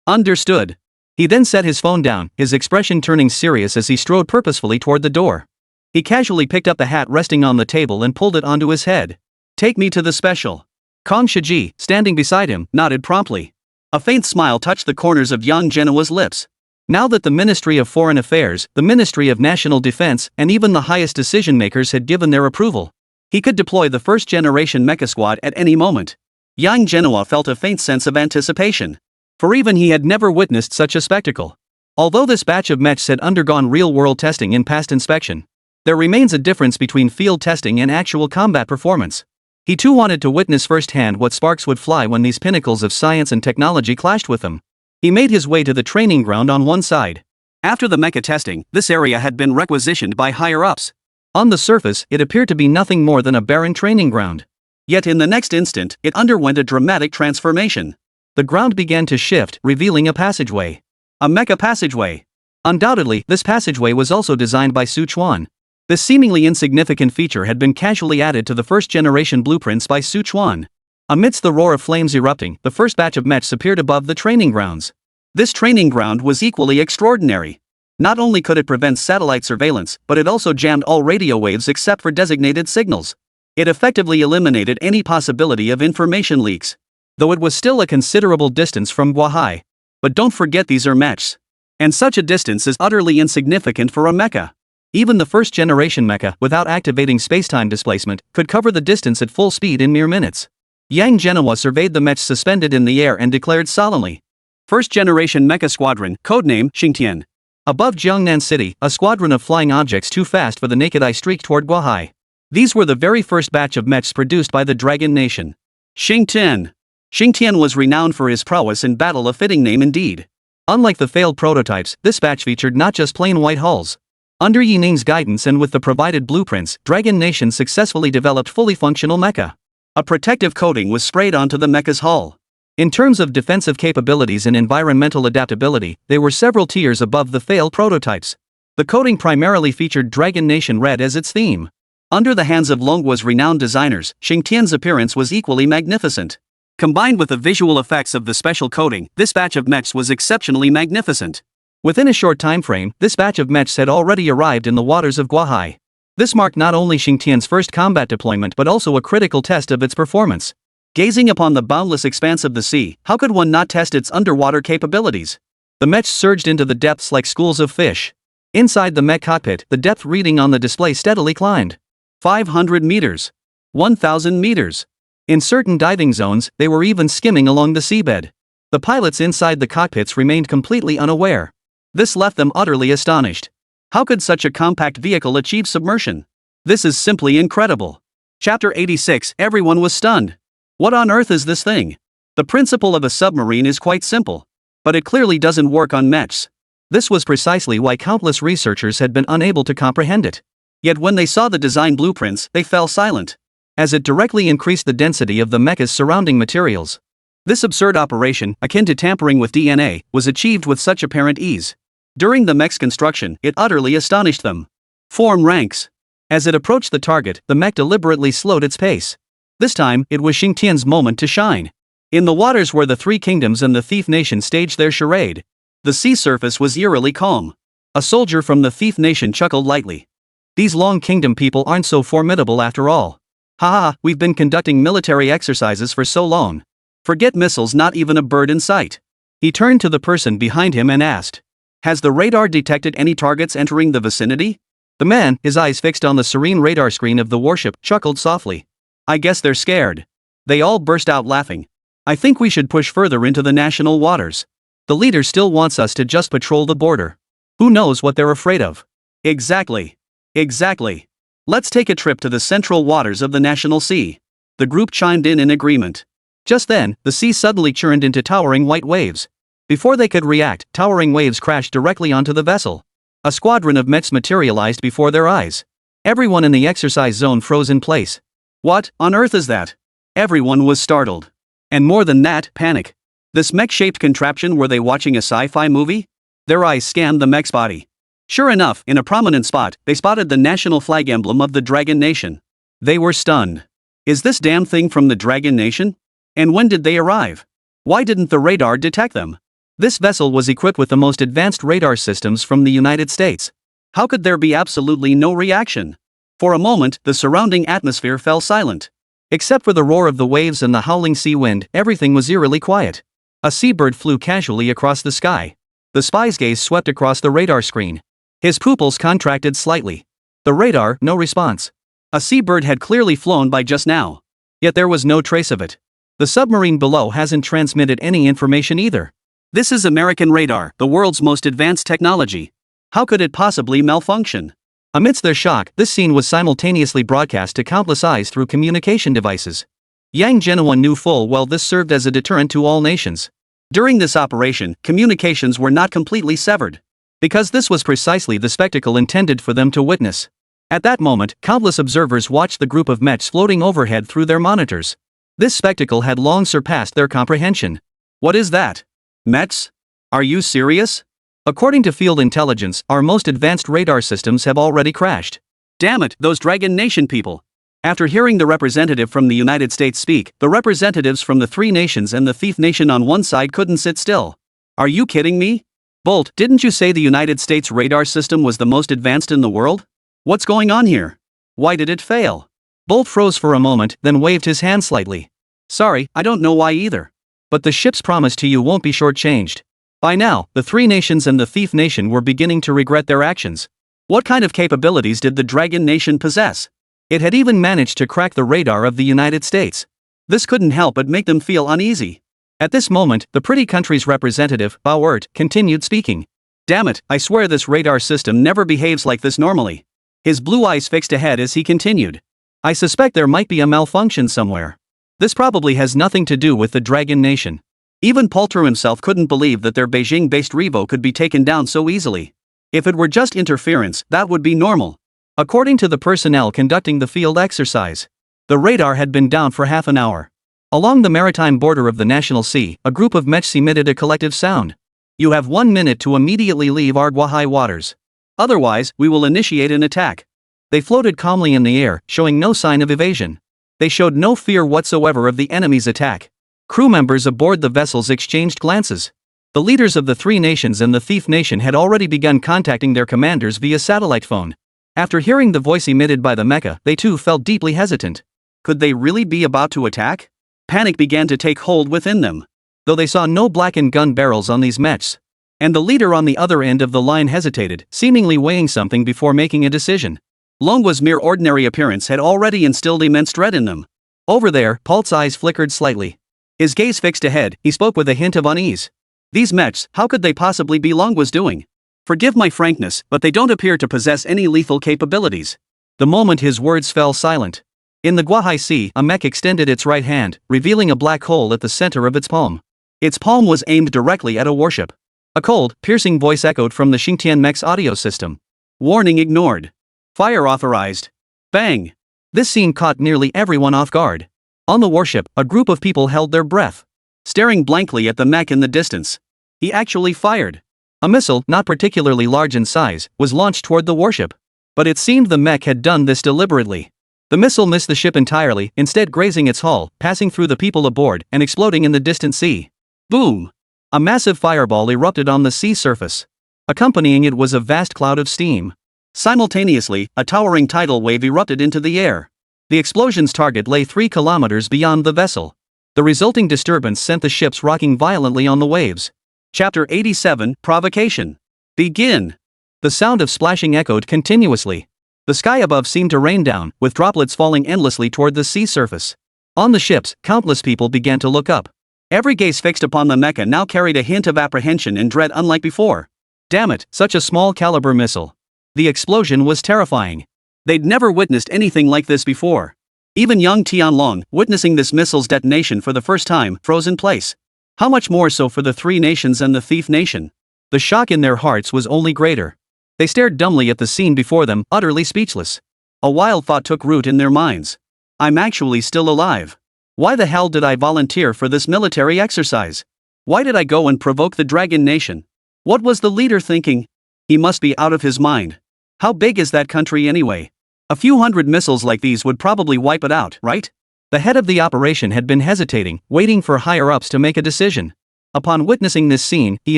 Understood. He then set his phone down, his expression turning serious as he strode purposefully toward the door. He casually picked up the hat resting on the table and pulled it onto his head. Take me to the special. Kong Shiji, standing beside him, nodded promptly. A faint smile touched the corners of Yang Genoa's lips. Now that the Ministry of Foreign Affairs, the Ministry of National Defense, and even the highest decision-makers had given their approval, he could deploy the first-generation mecha squad at any moment. Yang Genoa felt a faint sense of anticipation. For even he had never witnessed such a spectacle. Although this batch of mechs had undergone real-world testing in past inspection, there remains a difference between field testing and actual combat performance. He too wanted to witness firsthand what sparks would fly when these pinnacles of science and technology clashed with them. He made his way to the training ground on one side. After the mecha testing, this area had been requisitioned by higher-ups. On the surface, it appeared to be nothing more than a barren training ground. Yet in the next instant, it underwent a dramatic transformation. The ground began to shift, revealing a passageway. A mecha passageway. Undoubtedly, this passageway was also designed by Su Chuan. This seemingly insignificant feature had been casually added to the first-generation blueprints by Su Chuan. Amidst the roar of flames erupting, the first batch of mechs appeared above the training grounds. This training ground was equally extraordinary. Not only could it prevent satellite surveillance, but it also jammed all radio waves except for designated signals. It effectively eliminated any possibility of information leaks. Though it was still a considerable distance from Guahai. But don't forget these are mechs. And such a distance is utterly insignificant for a mecha. Even the first-generation mecha, without activating spacetime displacement, could cover the distance at full speed in mere minutes. Yang Genoa surveyed the mechs suspended in the air and declared solemnly. First-generation mecha squadron, codename 6th-Gen. Above Jiangnan City, a squadron of flying objects too fast for the naked eye streaked toward Guahai. These were the very first batch of mechs produced by the Dragon Nation. 6th-Gen. 6th-Gen was renowned for his prowess in battle, a fitting name indeed. Unlike the failed prototypes, this batch featured not just plain white hulls. Under Yi Ning's guidance and with the provided blueprints, Dragon Nation successfully developed fully functional mecha. A protective coating was sprayed onto the mecha's hull. In terms of defensive capabilities and environmental adaptability, they were several tiers above the failed prototypes. The coating primarily featured Dragon Nation Red as its theme. Under the hands of Longgua's renowned designers, 6th-Gen's appearance was equally magnificent. Combined with the visual effects of the special coating, this batch of mechs was exceptionally magnificent. Within a short time frame, this batch of mechs had already arrived in the waters of Guahai. This marked not only 6th-Gen's first combat deployment but also a critical test of its performance. Gazing upon the boundless expanse of the sea, how could one not test its underwater capabilities? The mechs surged into the depths like schools of fish. Inside the mech cockpit, the depth reading on the display steadily climbed. 500 meters. 1,000 meters. In certain diving zones, they were even skimming along the seabed. The pilots inside the cockpits remained completely unaware. This left them utterly astonished. How could such a compact vehicle achieve submersion? This is simply incredible. Chapter 86. Everyone was stunned. What on earth is this thing? The principle of a submarine is quite simple. But it clearly doesn't work on mechs. This was precisely why countless researchers had been unable to comprehend it. Yet when they saw the design blueprints, they fell silent. As it directly increased the density of the mecha's surrounding materials. This absurd operation, akin to tampering with DNA, was achieved with such apparent ease. During the mech's construction, it utterly astonished them. Form ranks. As it approached the target, the mech deliberately slowed its pace. This time, it was 6th-Gen's moment to shine. In the waters where the Three Kingdoms and the Thief Nation staged their charade, the sea surface was eerily calm. A soldier from the Thief Nation chuckled lightly. These Long Kingdom people aren't so formidable after all. Haha, we've been conducting military exercises for so long. Forget missiles, not even a bird in sight. He turned to the person behind him and asked. Has the radar detected any targets entering the vicinity? The man, his eyes fixed on the serene radar screen of the warship, chuckled softly. I guess they're scared. They all burst out laughing. I think we should push further into the national waters. The leader still wants us to just patrol the border. Who knows what they're afraid of? Exactly. Exactly. Let's take a trip to the central waters of the national sea. The group chimed in agreement. Just then, the sea suddenly churned into towering white waves. Before they could react, towering waves crashed directly onto the vessel. A squadron of mechs materialized before their eyes. Everyone in the exercise zone froze in place. What on earth is that? Everyone was startled. And more than that, panic. This mech-shaped contraption, were they watching a sci-fi movie? Their eyes scanned the mech's body. Sure enough, in a prominent spot, they spotted the national flag emblem of the Dragon Nation. They were stunned. Is this damn thing from the Dragon Nation? And when did they arrive? Why didn't the radar detect them? This vessel was equipped with the most advanced radar systems from the United States. How could there be absolutely no reaction? For a moment, the surrounding atmosphere fell silent. Except for the roar of the waves and the howling sea wind, everything was eerily quiet. A seabird flew casually across the sky. The spy's gaze swept across the radar screen. His pupils contracted slightly. The radar, no response. A seabird had clearly flown by just now. Yet there was no trace of it. The submarine below hasn't transmitted any information either. This is American radar, the world's most advanced technology. How could it possibly malfunction? Amidst their shock, this scene was simultaneously broadcast to countless eyes through communication devices. Yang Genuan knew full well this served as a deterrent to all nations. During this operation, communications were not completely severed. Because this was precisely the spectacle intended for them to witness. At that moment, countless observers watched the group of mechs floating overhead through their monitors. This spectacle had long surpassed their comprehension. What is that? Mechs? Are you serious? According to field intelligence, our most advanced radar systems have already crashed. Damn it, those Dragon Nation people. After hearing the representative from the United States speak, the representatives from the three nations and the thief nation on one side couldn't sit still. Are you kidding me? Bolt, didn't you say the United States radar system was the most advanced in the world? What's going on here? Why did it fail? Bolt froze for a moment, then waved his hand slightly. Sorry, I don't know why either. But the ship's promise to you won't be shortchanged. By now, the three nations and the thief nation were beginning to regret their actions. What kind of capabilities did the Dragon Nation possess? It had even managed to crack the radar of the United States. This couldn't help but make them feel uneasy. At this moment, the pretty country's representative, Bauert, continued speaking. Damn it, I swear this radar system never behaves like this normally. His blue eyes fixed ahead as he continued. I suspect there might be a malfunction somewhere. This probably has nothing to do with the Dragon Nation. Even Poulter himself couldn't believe that their Beijing-based Revo could be taken down so easily. If it were just interference, that would be normal. According to the personnel conducting the field exercise, the radar had been down for half an hour. Along the maritime border of the National Sea, a group of mechs emitted a collective sound. You have 1 minute to immediately leave our Guahai waters. Otherwise, we will initiate an attack. They floated calmly in the air, showing no sign of evasion. They showed no fear whatsoever of the enemy's attack. Crew members aboard the vessels exchanged glances. The leaders of the three nations and the thief nation had already begun contacting their commanders via satellite phone. After hearing the voice emitted by the mecha, they too felt deeply hesitant. Could they really be about to attack? Panic began to take hold within them. Though they saw no blackened gun barrels on these mechs. And the leader on the other end of the line hesitated, seemingly weighing something before making a decision. Longwa's mere ordinary appearance had already instilled immense dread in them. Over there, Paul's eyes flickered slightly. His gaze fixed ahead, he spoke with a hint of unease. These mechs, how could they possibly be Longwa's doing? Forgive my frankness, but they don't appear to possess any lethal capabilities. The moment his words fell silent. In the Guahai Sea, a mech extended its right hand, revealing a black hole at the center of its palm. Its palm was aimed directly at a warship. A cold, piercing voice echoed from the Xingtian mech's audio system. Warning ignored. Fire authorized. Bang! This scene caught nearly everyone off guard. On the warship, a group of people held their breath, staring blankly at the mech in the distance. He actually fired. A missile, not particularly large in size, was launched toward the warship. But it seemed the mech had done this deliberately. The missile missed the ship entirely, instead grazing its hull, passing through the people aboard, and exploding in the distant sea. Boom! A massive fireball erupted on the sea surface. Accompanying it was a vast cloud of steam. Simultaneously, a towering tidal wave erupted into the air. The explosion's target lay 3 kilometers beyond the vessel. The resulting disturbance sent the ships rocking violently on the waves. Chapter 87, Provocation. Begin! The sound of splashing echoed continuously. The sky above seemed to rain down, with droplets falling endlessly toward the sea surface. On the ships, countless people began to look up. Every gaze fixed upon the mecha now carried a hint of apprehension and dread unlike before. Damn it, such a small caliber missile. The explosion was terrifying. They'd never witnessed anything like this before. Even young Tianlong, witnessing this missile's detonation for the first time, froze in place. How much more so for the three nations and the thief nation? The shock in their hearts was only greater. They stared dumbly at the scene before them, utterly speechless. A wild thought took root in their minds. I'm actually still alive. Why the hell did I volunteer for this military exercise? Why did I go and provoke the Dragon Nation? What was the leader thinking? He must be out of his mind. How big is that country anyway? A few hundred missiles like these would probably wipe it out, right? The head of the operation had been hesitating, waiting for higher-ups to make a decision. Upon witnessing this scene, he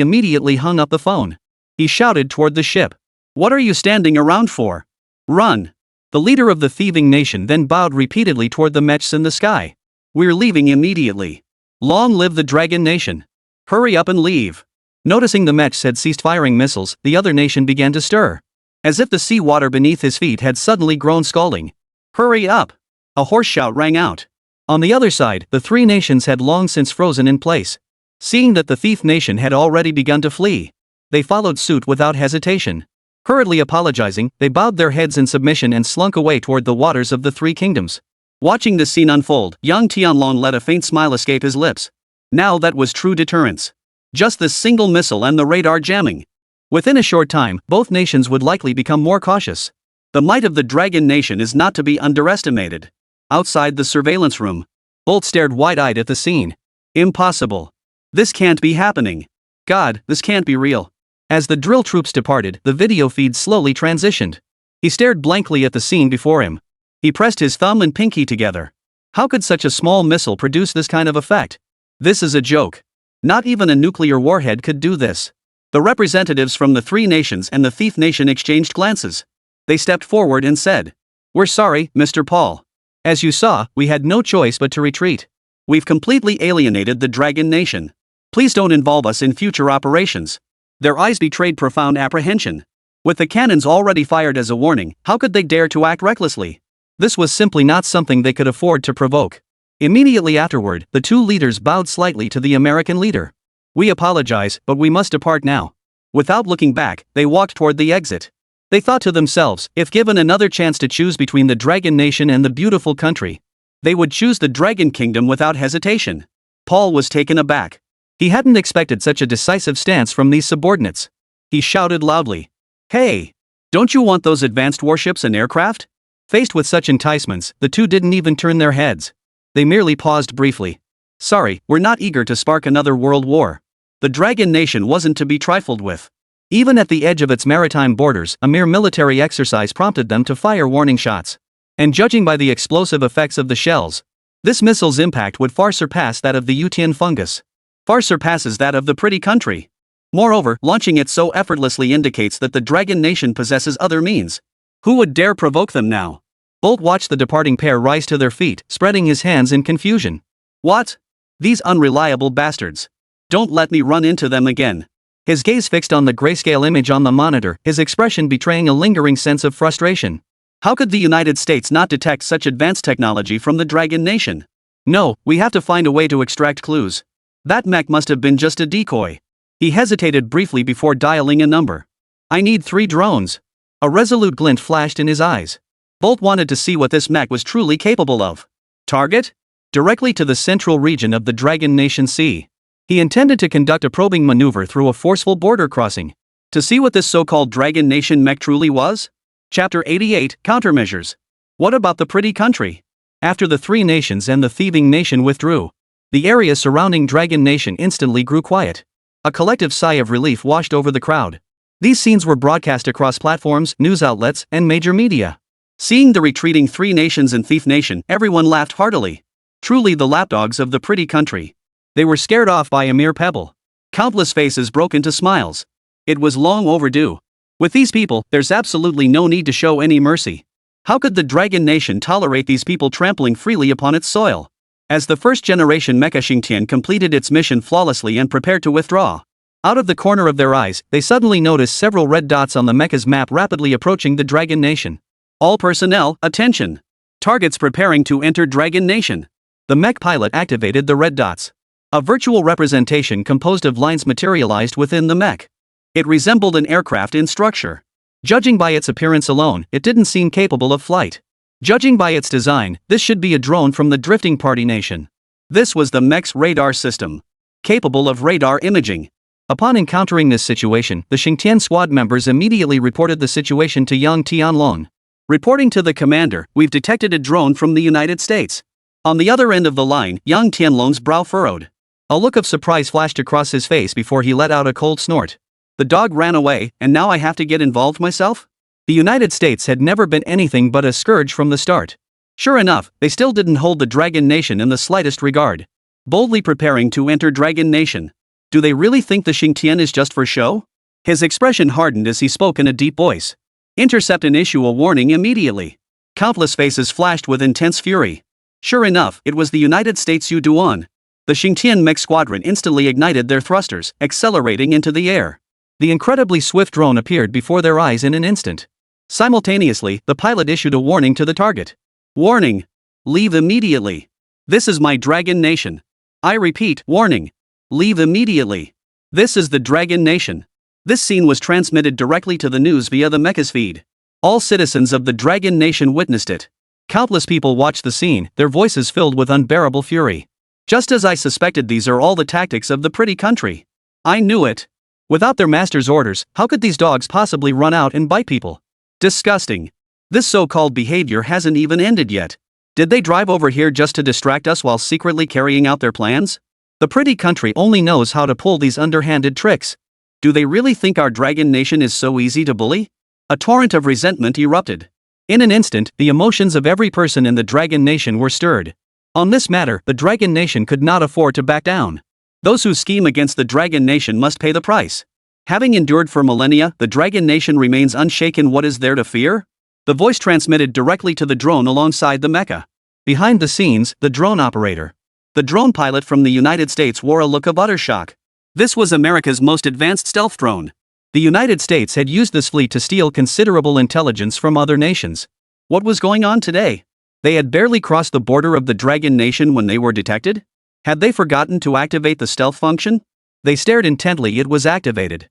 immediately hung up the phone. He shouted toward the ship. What are you standing around for? Run! The leader of the thieving nation then bowed repeatedly toward the mechs in the sky. We're leaving immediately. Long live the Dragon Nation. Hurry up and leave. Noticing the mechs had ceased firing missiles, the other nation began to stir. As if the sea water beneath his feet had suddenly grown scalding. Hurry up! A hoarse shout rang out. On the other side, the three nations had long since frozen in place. Seeing that the thief nation had already begun to flee, they followed suit without hesitation. Hurriedly apologizing, they bowed their heads in submission and slunk away toward the waters of the three kingdoms. Watching this scene unfold, young Tianlong let a faint smile escape his lips. Now that was true deterrence. Just this single missile and the radar jamming. Within a short time, both nations would likely become more cautious. The might of the Dragon Nation is not to be underestimated. Outside the surveillance room, Bolt stared wide-eyed at the scene. Impossible. This can't be happening. God, this can't be real. As the drill troops departed, the video feed slowly transitioned. He stared blankly at the scene before him. He pressed his thumb and pinky together. How could such a small missile produce this kind of effect? This is a joke. Not even a nuclear warhead could do this. The representatives from the three nations and the thief nation exchanged glances. They stepped forward and said, "We're sorry, Mr. Paul. As you saw, we had no choice but to retreat. We've completely alienated the Dragon Nation. Please don't involve us in future operations." Their eyes betrayed profound apprehension. With the cannons already fired as a warning, how could they dare to act recklessly? This was simply not something they could afford to provoke. Immediately afterward, the two leaders bowed slightly to the American leader. "We apologize, but we must depart now." Without looking back, they walked toward the exit. They thought to themselves, if given another chance to choose between the Dragon Nation and the beautiful country, they would choose the Dragon Kingdom without hesitation. Paul was taken aback. He hadn't expected such a decisive stance from these subordinates. He shouted loudly, "Hey! Don't you want those advanced warships and aircraft?" Faced with such enticements, the two didn't even turn their heads. They merely paused briefly. "Sorry, we're not eager to spark another world war. The Dragon Nation wasn't to be trifled with." Even at the edge of its maritime borders, a mere military exercise prompted them to fire warning shots. And judging by the explosive effects of the shells, this missile's impact would far surpass that of the Utian fungus. Far surpasses that of the pretty country. Moreover, launching it so effortlessly indicates that the Dragon Nation possesses other means. Who would dare provoke them now? Bolt watched the departing pair rise to their feet, spreading his hands in confusion. What? These unreliable bastards. Don't let me run into them again. His gaze fixed on the grayscale image on the monitor, his expression betraying a lingering sense of frustration. How could the United States not detect such advanced technology from the Dragon Nation? No, we have to find a way to extract clues. That mech must have been just a decoy. He hesitated briefly before dialing a number. I need 3 drones. A resolute glint flashed in his eyes. Bolt wanted to see what this mech was truly capable of. Target? Directly to the central region of the Dragon Nation Sea. He intended to conduct a probing maneuver through a forceful border crossing. To see what this so-called Dragon Nation mech truly was? Chapter 88, Countermeasures. What about the pretty country? After the three nations and the thieving nation withdrew, the area surrounding Dragon Nation instantly grew quiet. A collective sigh of relief washed over the crowd. These scenes were broadcast across platforms, news outlets, and major media. Seeing the retreating three nations and thief nation, everyone laughed heartily. Truly the lapdogs of the pretty country. They were scared off by a mere pebble. Countless faces broke into smiles. It was long overdue. With these people, there's absolutely no need to show any mercy. How could the Dragon Nation tolerate these people trampling freely upon its soil? As the first-generation mecha 6th-Gen completed its mission flawlessly and prepared to withdraw, out of the corner of their eyes, they suddenly noticed several red dots on the mecha's map rapidly approaching the Dragon Nation. All personnel, attention! Targets preparing to enter Dragon Nation. The mech pilot activated the red dots. A virtual representation composed of lines materialized within the mech. It resembled an aircraft in structure. Judging by its appearance alone, it didn't seem capable of flight. Judging by its design, this should be a drone from the drifting party nation. This was the mech's radar system, capable of radar imaging. Upon encountering this situation, the 6th-Gen squad members immediately reported the situation to young Tianlong. Reporting to the commander, we've detected a drone from the United States. On the other end of the line, young Tianlong's brow furrowed. A look of surprise flashed across his face before he let out a cold snort. The dog ran away, and now I have to get involved myself? The United States had never been anything but a scourge from the start. Sure enough, they still didn't hold the Dragon Nation in the slightest regard. Boldly preparing to enter Dragon Nation. Do they really think the 6th-Gen is just for show? His expression hardened as he spoke in a deep voice. Intercept and issue a warning immediately. Countless faces flashed with intense fury. Sure enough, it was the United States Yuduan. The 6th-Gen mech squadron instantly ignited their thrusters, accelerating into the air. The incredibly swift drone appeared before their eyes in an instant. Simultaneously, the pilot issued a warning to the target. Warning! Leave immediately. This is my Dragon Nation. I repeat, warning. Leave immediately. This is the Dragon Nation. This scene was transmitted directly to the news via the mecha's feed. All citizens of the Dragon Nation witnessed it. Countless people watched the scene, their voices filled with unbearable fury. Just as I suspected, these are all the tactics of the pretty country. I knew it. Without their master's orders, how could these dogs possibly run out and bite people? Disgusting. This so-called behavior hasn't even ended yet. Did they drive over here just to distract us while secretly carrying out their plans? The pretty country only knows how to pull these underhanded tricks. Do they really think our Dragon Nation is so easy to bully? A torrent of resentment erupted. In an instant, the emotions of every person in the Dragon Nation were stirred. On this matter, the Dragon Nation could not afford to back down. Those who scheme against the Dragon Nation must pay the price. Having endured for millennia, the Dragon Nation remains unshaken. What is there to fear? The voice transmitted directly to the drone alongside the mecha. Behind the scenes, the drone operator. The drone pilot from the United States wore a look of utter shock. This was America's most advanced stealth drone. The United States had used this fleet to steal considerable intelligence from other nations. What was going on today? They had barely crossed the border of the Dragon Nation when they were detected? Had they forgotten to activate the stealth function? They stared intently. It was activated.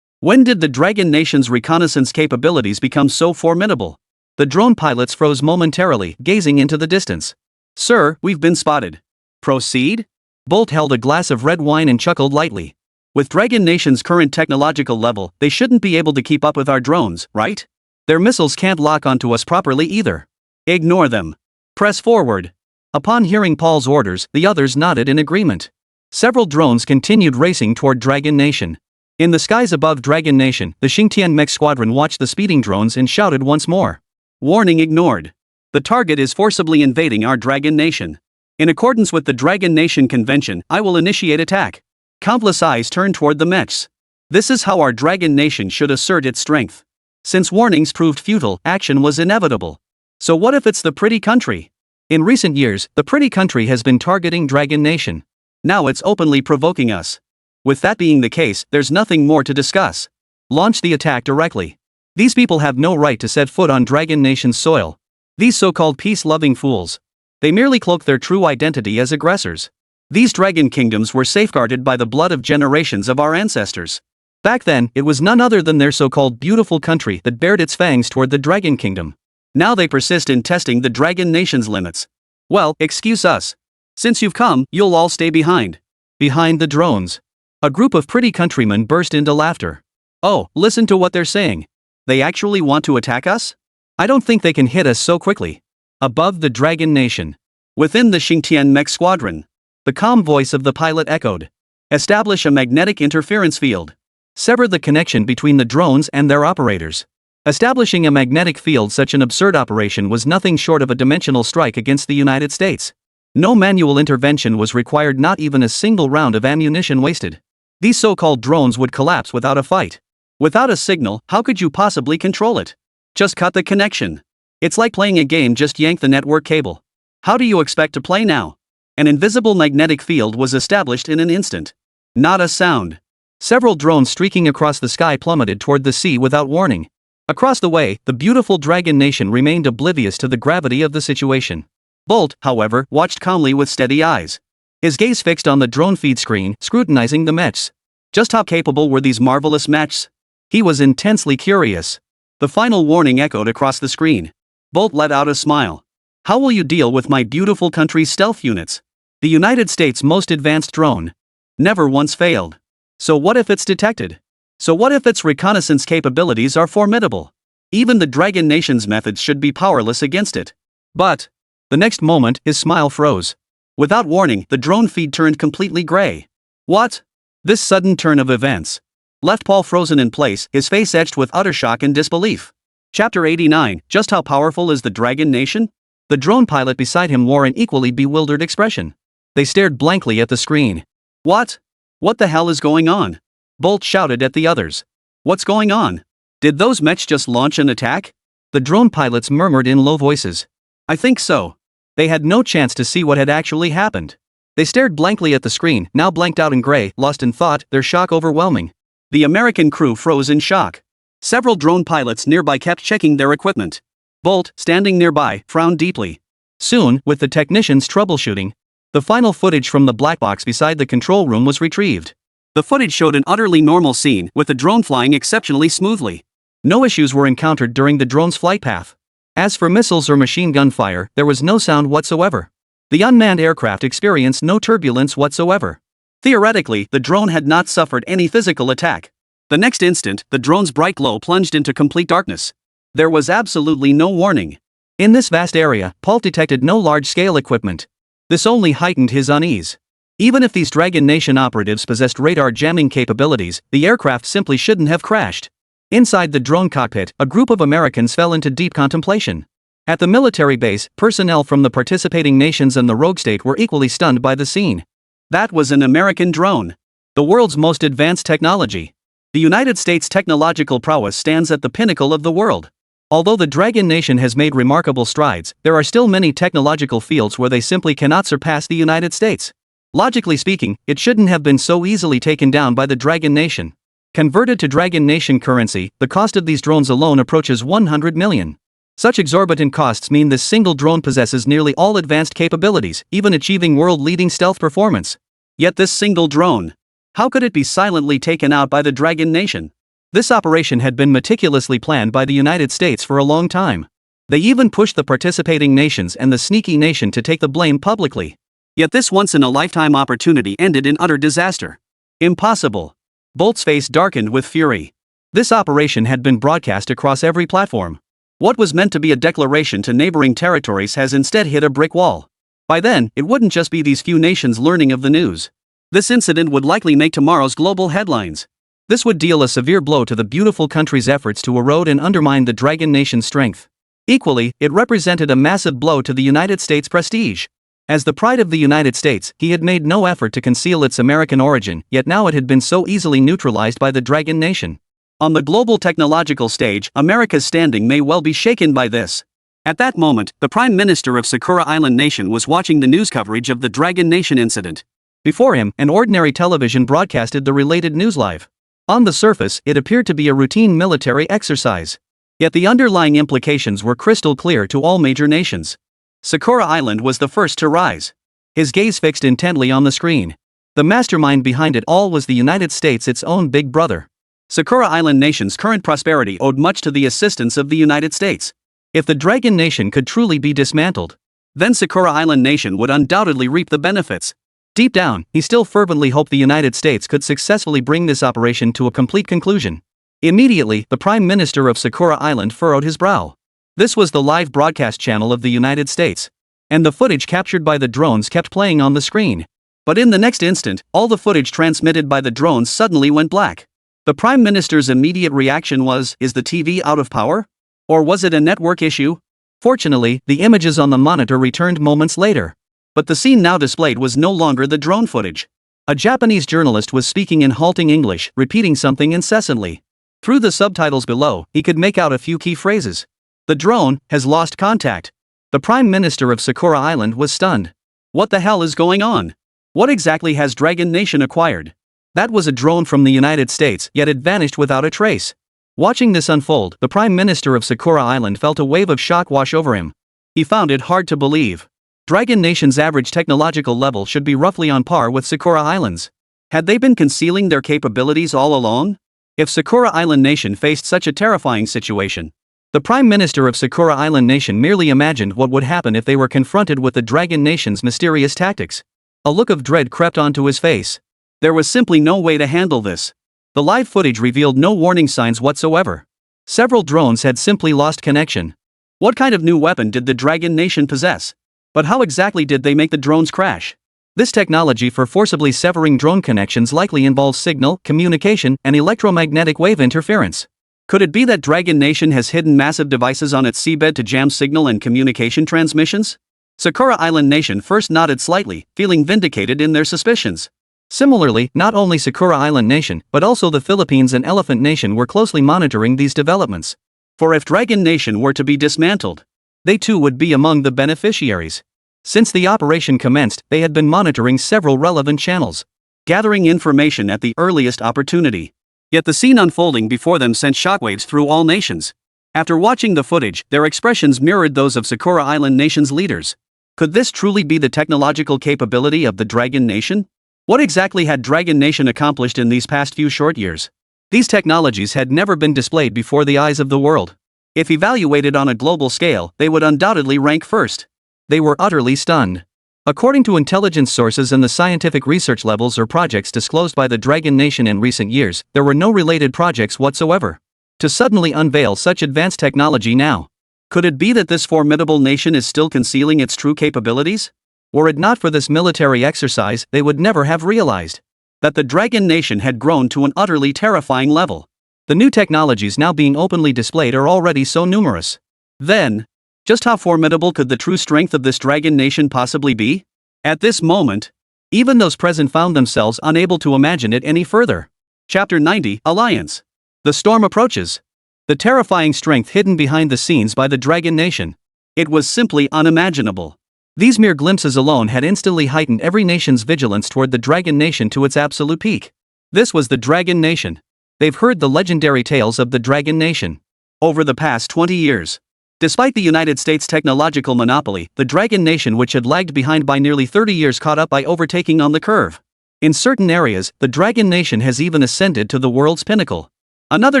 When did the Dragon Nation's reconnaissance capabilities become so formidable? The drone pilots froze momentarily, gazing into the distance. Sir, we've been spotted. Proceed? Bolt held a glass of red wine and chuckled lightly. With Dragon Nation's current technological level, they shouldn't be able to keep up with our drones, right? Their missiles can't lock onto us properly either. Ignore them. Press forward. Upon hearing Paul's orders, the others nodded in agreement. Several drones continued racing toward Dragon Nation. In the skies above Dragon Nation, the 6th-Gen mech squadron watched the speeding drones and shouted once more. Warning ignored. The target is forcibly invading our Dragon Nation. In accordance with the Dragon Nation Convention, I will initiate attack. Countless eyes turned toward the mechs. This is how our Dragon Nation should assert its strength. Since warnings proved futile, action was inevitable. So what if it's the pretty country? In recent years, the pretty country has been targeting Dragon Nation. Now it's openly provoking us. With that being the case, there's nothing more to discuss. Launch the attack directly. These people have no right to set foot on Dragon Nation's soil. These so-called peace-loving fools. They merely cloak their true identity as aggressors. These dragon kingdoms were safeguarded by the blood of generations of our ancestors. Back then, it was none other than their so-called beautiful country that bared its fangs toward the Dragon Kingdom. Now they persist in testing the Dragon Nation's limits. Well, excuse us. Since you've come, you'll all stay behind. Behind the drones. A group of pretty countrymen burst into laughter. Oh, listen to what they're saying. They actually want to attack us? I don't think they can hit us so quickly. Above the Dragon Nation. Within the 6th-Gen mech squadron. The calm voice of the pilot echoed. Establish a magnetic interference field. Sever the connection between the drones and their operators. Establishing a magnetic field, such an absurd operation was nothing short of a dimensional strike against the United States. No manual intervention was required, not even a single round of ammunition wasted. These so-called drones would collapse without a fight. Without a signal, how could you possibly control it? Just cut the connection. It's like playing a game, just yank the network cable. How do you expect to play now? An invisible magnetic field was established in an instant. Not a sound. Several drones streaking across the sky plummeted toward the sea without warning. Across the way, the beautiful Dragon Nation remained oblivious to the gravity of the situation. Bolt, however, watched calmly with steady eyes. His gaze fixed on the drone feed screen, scrutinizing the mechs. Just how capable were these marvelous mechs? He was intensely curious. The final warning echoed across the screen. Bolt let out a smile. How will you deal with my beautiful country's stealth units? The United States' most advanced drone. Never once failed. So what if it's detected? So what if its reconnaissance capabilities are formidable? Even the Dragon Nation's methods should be powerless against it. But the next moment, his smile froze. Without warning, the drone feed turned completely gray. What? This sudden turn of events. left Paul frozen in place, his face etched with utter shock and disbelief. Chapter 89, Just how powerful is the Dragon Nation? The drone pilot beside him wore an equally bewildered expression. They stared blankly at the screen. What? What the hell is going on? Bolt shouted at the others. What's going on? Did those mechs just launch an attack? The drone pilots murmured in low voices. I think so. They had no chance to see what had actually happened. They stared blankly at the screen, now blanked out in gray, lost in thought, their shock overwhelming. The American crew froze in shock. Several drone pilots nearby kept checking their equipment. Bolt, standing nearby, frowned deeply. Soon, with the technicians troubleshooting, the final footage from the black box beside the control room was retrieved. The footage showed an utterly normal scene, with the drone flying exceptionally smoothly. No issues were encountered during the drone's flight path. As for missiles or machine gun fire, there was no sound whatsoever. The unmanned aircraft experienced no turbulence whatsoever. Theoretically, the drone had not suffered any physical attack. The next instant, the drone's bright glow plunged into complete darkness. There was absolutely no warning. In this vast area, Paul detected no large-scale equipment. This only heightened his unease. Even if these Dragon Nation operatives possessed radar jamming capabilities, the aircraft simply shouldn't have crashed. Inside the drone cockpit, a group of Americans fell into deep contemplation. At the military base, personnel from the participating nations and the rogue state were equally stunned by the scene. That was an American drone. The world's most advanced technology. The United States' technological prowess stands at the pinnacle of the world. Although the Dragon Nation has made remarkable strides, there are still many technological fields where they simply cannot surpass the United States. Logically speaking, it shouldn't have been so easily taken down by the Dragon Nation. Converted to Dragon Nation currency, the cost of these drones alone approaches 100 million. Such exorbitant costs mean this single drone possesses nearly all advanced capabilities, even achieving world-leading stealth performance. Yet this single drone, how could it be silently taken out by the Dragon Nation? This operation had been meticulously planned by the United States for a long time. They even pushed the participating nations and the sneaky nation to take the blame publicly. Yet this once-in-a-lifetime opportunity ended in utter disaster. Impossible. Bolt's face darkened with fury. This operation had been broadcast across every platform. What was meant to be a declaration to neighboring territories has instead hit a brick wall. By then, it wouldn't just be these few nations learning of the news. This incident would likely make tomorrow's global headlines. This would deal a severe blow to the beautiful country's efforts to erode and undermine the Dragon Nation's strength. Equally, it represented a massive blow to the United States' prestige. As the pride of the United States, he had made no effort to conceal its American origin, yet now it had been so easily neutralized by the Dragon Nation. On the global technological stage, America's standing may well be shaken by this. At that moment, the Prime Minister of Sakura Island Nation was watching the news coverage of the Dragon Nation incident. Before him, an ordinary television broadcasted the related news live. On the surface, it appeared to be a routine military exercise. Yet the underlying implications were crystal clear to all major nations. Sakura Island was the first to rise. His gaze fixed intently on the screen. The mastermind behind it all was the United States, its own big brother. Sakura Island Nation's current prosperity owed much to the assistance of the United States. If the Dragon Nation could truly be dismantled, then Sakura Island Nation would undoubtedly reap the benefits. Deep down, he still fervently hoped the United States could successfully bring this operation to a complete conclusion. Immediately, the Prime Minister of Sakura Island furrowed his brow. This was the live broadcast channel of the United States. And the footage captured by the drones kept playing on the screen. But in the next instant, all the footage transmitted by the drones suddenly went black. The Prime Minister's immediate reaction was, is the TV out of power? Or was it a network issue? Fortunately, the images on the monitor returned moments later. But the scene now displayed was no longer the drone footage. A Japanese journalist was speaking in halting English, repeating something incessantly. Through the subtitles below, he could make out a few key phrases. The drone has lost contact. The Prime Minister of Sakura Island was stunned. What the hell is going on? What exactly has Dragon Nation acquired? That was a drone from the United States, yet it vanished without a trace. Watching this unfold, the Prime Minister of Sakura Island felt a wave of shock wash over him. He found it hard to believe. Dragon Nation's average technological level should be roughly on par with Sakura Island's. Had they been concealing their capabilities all along? If Sakura Island Nation faced such a terrifying situation, the Prime Minister of Sakura Island Nation merely imagined what would happen if they were confronted with the Dragon Nation's mysterious tactics. A look of dread crept onto his face. There was simply no way to handle this. The live footage revealed no warning signs whatsoever. Several drones had simply lost connection. What kind of new weapon did the Dragon Nation possess? But how exactly did they make the drones crash? This technology for forcibly severing drone connections likely involves signal, communication, and electromagnetic wave interference. Could it be that Dragon Nation has hidden massive devices on its seabed to jam signal and communication transmissions? Sakura Island Nation first nodded slightly, feeling vindicated in their suspicions. Similarly, not only Sakura Island Nation, but also the Philippines and Elephant Nation were closely monitoring these developments. For if Dragon Nation were to be dismantled, they too would be among the beneficiaries. Since the operation commenced, they had been monitoring several relevant channels, gathering information at the earliest opportunity. Yet the scene unfolding before them sent shockwaves through all nations. After watching the footage, their expressions mirrored those of Sakura Island Nation's leaders. Could this truly be the technological capability of the Dragon Nation? What exactly had Dragon Nation accomplished in these past few short years? These technologies had never been displayed before the eyes of the world. If evaluated on a global scale, they would undoubtedly rank first. They were utterly stunned. According to intelligence sources and the scientific research levels or projects disclosed by the Dragon Nation in recent years, there were no related projects whatsoever. To suddenly unveil such advanced technology now. Could it be that this formidable nation is still concealing its true capabilities? Were it not for this military exercise, they would never have realized that the Dragon Nation had grown to an utterly terrifying level. The new technologies now being openly displayed are already so numerous. Then, just how formidable could the true strength of this Dragon Nation possibly be? At this moment, even those present found themselves unable to imagine it any further. Chapter 90, Alliance. The storm approaches. The terrifying strength hidden behind the scenes by the Dragon Nation. It was simply unimaginable. These mere glimpses alone had instantly heightened every nation's vigilance toward the Dragon Nation to its absolute peak. This was the Dragon Nation. They've heard the legendary tales of the Dragon Nation over the past 20 years. Despite the United States' technological monopoly, the Dragon Nation, which had lagged behind by nearly 30 years, caught up by overtaking on the curve. In certain areas, the Dragon Nation has even ascended to the world's pinnacle. Another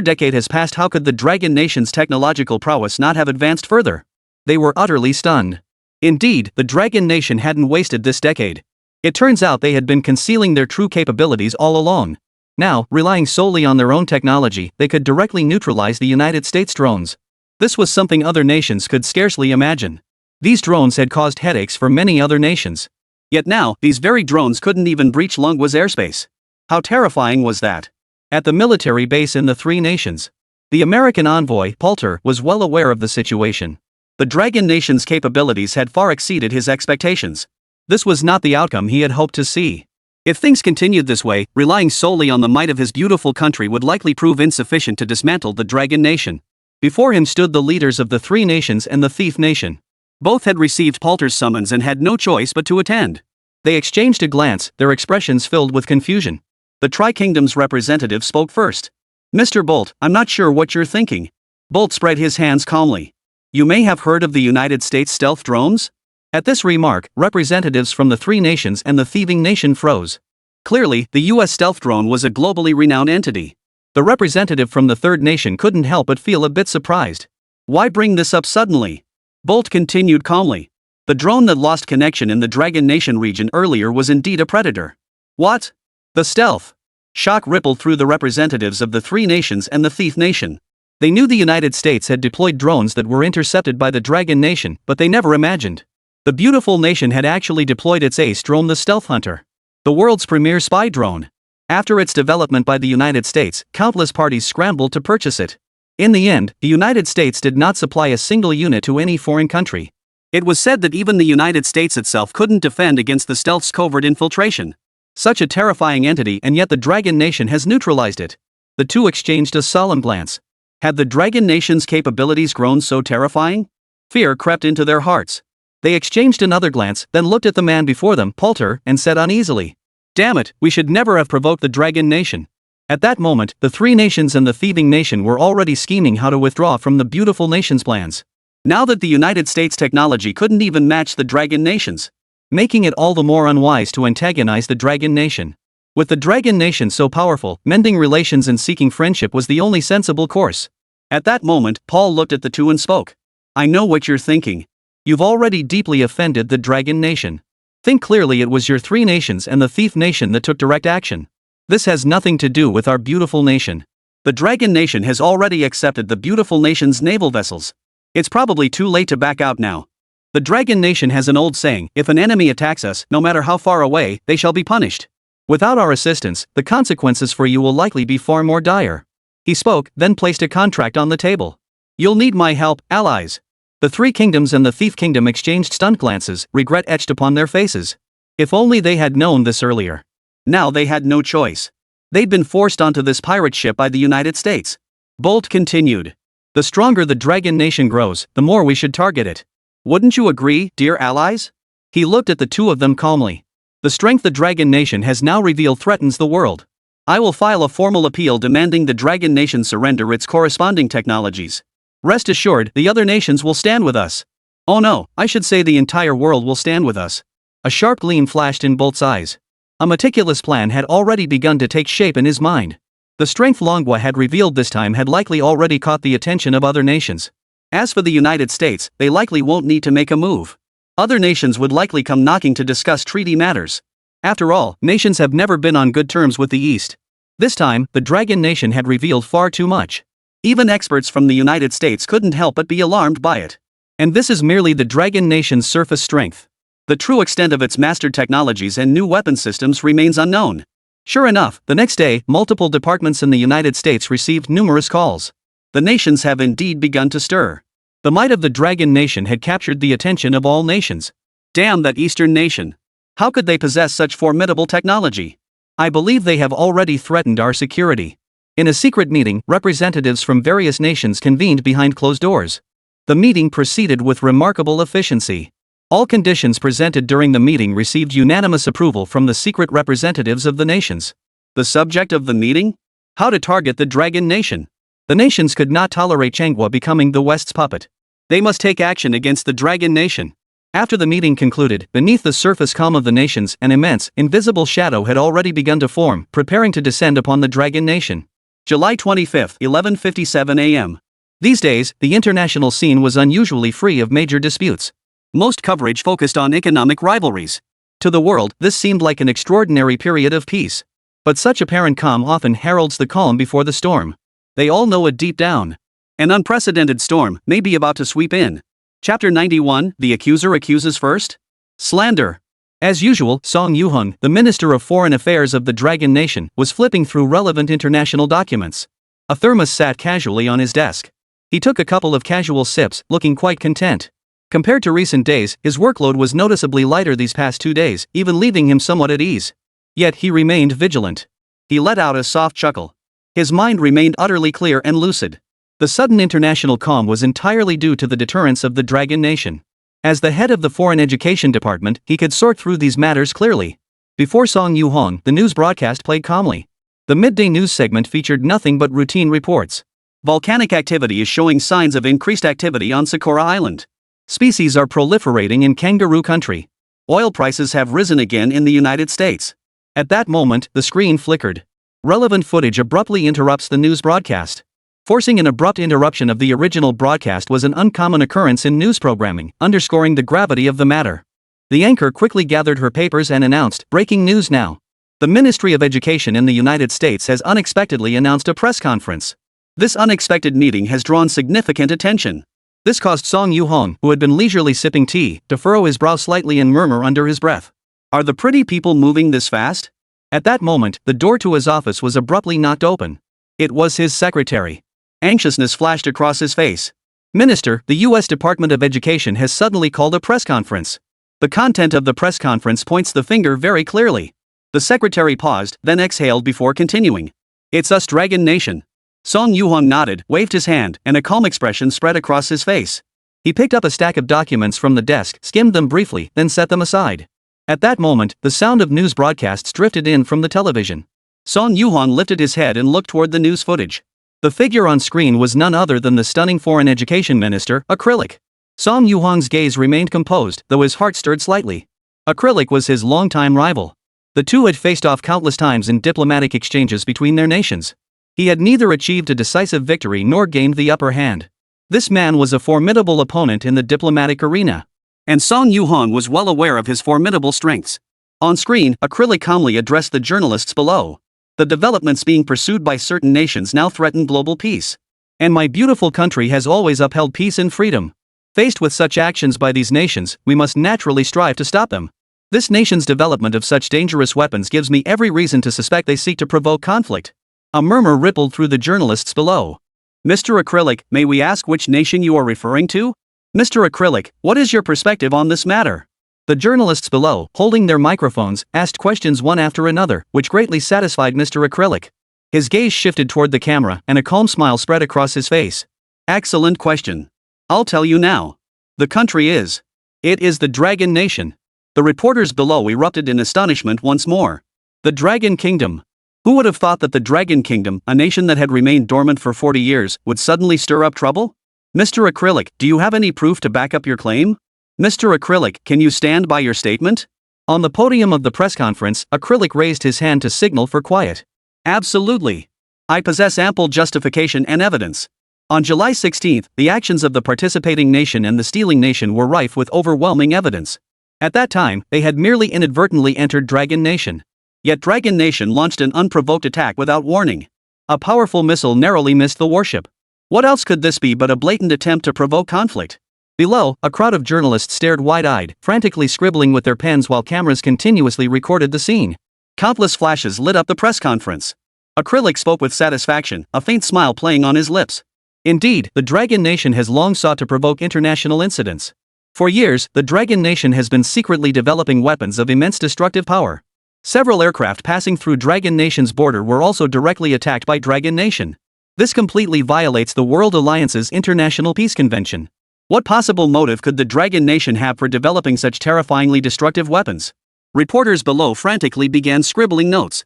decade has passed. How could the Dragon Nation's technological prowess not have advanced further? They were utterly stunned. Indeed, the Dragon Nation hadn't wasted this decade. It turns out they had been concealing their true capabilities all along. Now, relying solely on their own technology, they could directly neutralize the United States drones. This was something other nations could scarcely imagine. These drones had caused headaches for many other nations. Yet now, these very drones couldn't even breach Lungwa's airspace. How terrifying was that? At the military base in the three nations, the American envoy, Poulter, was well aware of the situation. The Dragon Nation's capabilities had far exceeded his expectations. This was not the outcome he had hoped to see. If things continued this way, relying solely on the might of his beautiful country would likely prove insufficient to dismantle the Dragon Nation. Before him stood the leaders of the three nations and the Thief Nation. Both had received Poulter's summons and had no choice but to attend. They exchanged a glance, their expressions filled with confusion. The Tri-Kingdom's representative spoke first. "Mr. Bolt, I'm not sure what you're thinking." Bolt spread his hands calmly. "You may have heard of the United States stealth drones?" At this remark, representatives from the three nations and the thieving nation froze. Clearly, the US stealth drone was a globally renowned entity. The representative from the third nation couldn't help but feel a bit surprised. Why bring this up suddenly? Bolt continued calmly. The drone that lost connection in the Dragon Nation region earlier was indeed a predator. What? The stealth? Shock rippled through the representatives of the three nations and the Thief Nation. They knew the United States had deployed drones that were intercepted by the Dragon Nation, but they never imagined the beautiful nation had actually deployed its ace drone, the Stealth Hunter, the world's premier spy drone. After its development by the United States, countless parties scrambled to purchase it. In the end, the United States did not supply a single unit to any foreign country. It was said that even the United States itself couldn't defend against the stealth's covert infiltration. Such a terrifying entity, and yet the Dragon Nation has neutralized it. The two exchanged a solemn glance. Had the Dragon Nation's capabilities grown so terrifying? Fear crept into their hearts. They exchanged another glance, then looked at the man before them, Poulter, and said uneasily, "Damn it, we should never have provoked the Dragon Nation." At that moment, the three nations and the thieving nation were already scheming how to withdraw from the beautiful nation's plans. Now that the United States technology couldn't even match the Dragon Nation's, making it all the more unwise to antagonize the Dragon Nation. With the Dragon Nation so powerful, mending relations and seeking friendship was the only sensible course. At that moment, Paul looked at the two and spoke. "I know what you're thinking. You've already deeply offended the Dragon Nation. Think clearly. It was your three nations and the Thief Nation that took direct action. This has nothing to do with our beautiful nation. The Dragon Nation has already accepted the beautiful nation's naval vessels. It's probably too late to back out now." The Dragon Nation has an old saying, if an enemy attacks us, no matter how far away, they shall be punished. Without our assistance, the consequences for you will likely be far more dire. He spoke, then placed a contract on the table. You'll need my help, allies. The Three Kingdoms and the Thief Kingdom exchanged stunned glances, regret etched upon their faces. If only they had known this earlier. Now they had no choice. They'd been forced onto this pirate ship by the United States. Bolt continued. The stronger the Dragon Nation grows, the more we should target it. Wouldn't you agree, dear allies? He looked at the two of them calmly. The strength the Dragon Nation has now revealed threatens the world. I will file a formal appeal demanding the Dragon Nation surrender its corresponding technologies. Rest assured, the other nations will stand with us. Oh no, I should say the entire world will stand with us. A sharp gleam flashed in Bolt's eyes. A meticulous plan had already begun to take shape in his mind. The strength Longwa had revealed this time had likely already caught the attention of other nations. As for the United States, they likely won't need to make a move. Other nations would likely come knocking to discuss treaty matters. After all, nations have never been on good terms with the East. This time, the Dragon Nation had revealed far too much. Even experts from the United States couldn't help but be alarmed by it. And this is merely the Dragon Nation's surface strength. The true extent of its mastered technologies and new weapon systems remains unknown. Sure enough, the next day, multiple departments in the United States received numerous calls. The nations have indeed begun to stir. The might of the Dragon Nation had captured the attention of all nations. Damn that Eastern nation. How could they possess such formidable technology? I believe they have already threatened our security. In a secret meeting, representatives from various nations convened behind closed doors. The meeting proceeded with remarkable efficiency. All conditions presented during the meeting received unanimous approval from the secret representatives of the nations. The subject of the meeting? How to target the Dragon Nation. The nations could not tolerate Changhua becoming the West's puppet. They must take action against the Dragon Nation. After the meeting concluded, beneath the surface calm of the nations, an immense, invisible shadow had already begun to form, preparing to descend upon the Dragon Nation. July 25, 11:57 a.m. These days, the international scene was unusually free of major disputes. Most coverage focused on economic rivalries. To the world, this seemed like an extraordinary period of peace. But such apparent calm often heralds the calm before the storm. They all know it deep down. An unprecedented storm may be about to sweep in. Chapter 91, The Accuser Accuses First? Slander. As usual, Song Yuhong, the Minister of Foreign Affairs of the Dragon Nation, was flipping through relevant international documents. A thermos sat casually on his desk. He took a couple of casual sips, looking quite content. Compared to recent days, his workload was noticeably lighter these past 2 days, even leaving him somewhat at ease. Yet he remained vigilant. He let out a soft chuckle. His mind remained utterly clear and lucid. The sudden international calm was entirely due to the deterrence of the Dragon Nation. As the head of the Foreign Education Department, he could sort through these matters clearly. Before Song Yuhong, the news broadcast played calmly. The midday news segment featured nothing but routine reports. Volcanic activity is showing signs of increased activity on Sakura Island. Species are proliferating in Kangaroo Country. Oil prices have risen again in the United States. At that moment, the screen flickered. Relevant footage abruptly interrupts the news broadcast. Forcing an abrupt interruption of the original broadcast was an uncommon occurrence in news programming, underscoring the gravity of the matter. The anchor quickly gathered her papers and announced, "Breaking news now. The Ministry of Education in the United States has unexpectedly announced a press conference." This unexpected meeting has drawn significant attention. This caused Song Yuhong, who had been leisurely sipping tea, to furrow his brow slightly and murmur under his breath. Are the pretty people moving this fast? At that moment, the door to his office was abruptly knocked open. It was his secretary. Anxiousness flashed across his face. "Minister, the U.S. Department of Education has suddenly called a press conference." The content of the press conference points the finger very clearly. The secretary paused, then exhaled before continuing. "It's us, Dragon Nation." Song Yuhong nodded, waved his hand, and a calm expression spread across his face. He picked up a stack of documents from the desk, skimmed them briefly, then set them aside. At that moment, the sound of news broadcasts drifted in from the television. Song Yuhong lifted his head and looked toward the news footage. The figure on screen was none other than the stunning Foreign Education Minister, Acrylic. Song Yuhong's gaze remained composed, though his heart stirred slightly. Acrylic was his longtime rival. The two had faced off countless times in diplomatic exchanges between their nations. He had neither achieved a decisive victory nor gained the upper hand. This man was a formidable opponent in the diplomatic arena. And Song Yuhong was well aware of his formidable strengths. On screen, Acrylic calmly addressed the journalists below. The developments being pursued by certain nations now threaten global peace. And my beautiful country has always upheld peace and freedom. Faced with such actions by these nations, we must naturally strive to stop them. This nation's development of such dangerous weapons gives me every reason to suspect they seek to provoke conflict. A murmur rippled through the journalists below. Mr. Acrylic, may we ask which nation you are referring to? Mr. Acrylic, what is your perspective on this matter? The journalists below, holding their microphones, asked questions one after another, which greatly satisfied Mr. Acrylic. His gaze shifted toward the camera, and a calm smile spread across his face. Excellent question. I'll tell you now. The country is. It is the Dragon Nation. The reporters below erupted in astonishment once more. The Dragon Kingdom. Who would have thought that the Dragon Kingdom, a nation that had remained dormant for 40 years, would suddenly stir up trouble? Mr. Acrylic, do you have any proof to back up your claim? Mr. Acrylic, can you stand by your statement? On the podium of the press conference, Acrylic raised his hand to signal for quiet. Absolutely. I possess ample justification and evidence. On July 16, the actions of the participating nation and the stealing nation were rife with overwhelming evidence. At that time, they had merely inadvertently entered Dragon Nation. Yet Dragon Nation launched an unprovoked attack without warning. A powerful missile narrowly missed the warship. What else could this be but a blatant attempt to provoke conflict? Below, a crowd of journalists stared wide-eyed, frantically scribbling with their pens while cameras continuously recorded the scene. Countless flashes lit up the press conference. Acrylic spoke with satisfaction, a faint smile playing on his lips. Indeed, the Dragon Nation has long sought to provoke international incidents. For years, the Dragon Nation has been secretly developing weapons of immense destructive power. Several aircraft passing through Dragon Nation's border were also directly attacked by Dragon Nation. This completely violates the World Alliance's International Peace Convention. What possible motive could the Dragon Nation have for developing such terrifyingly destructive weapons? Reporters below frantically began scribbling notes.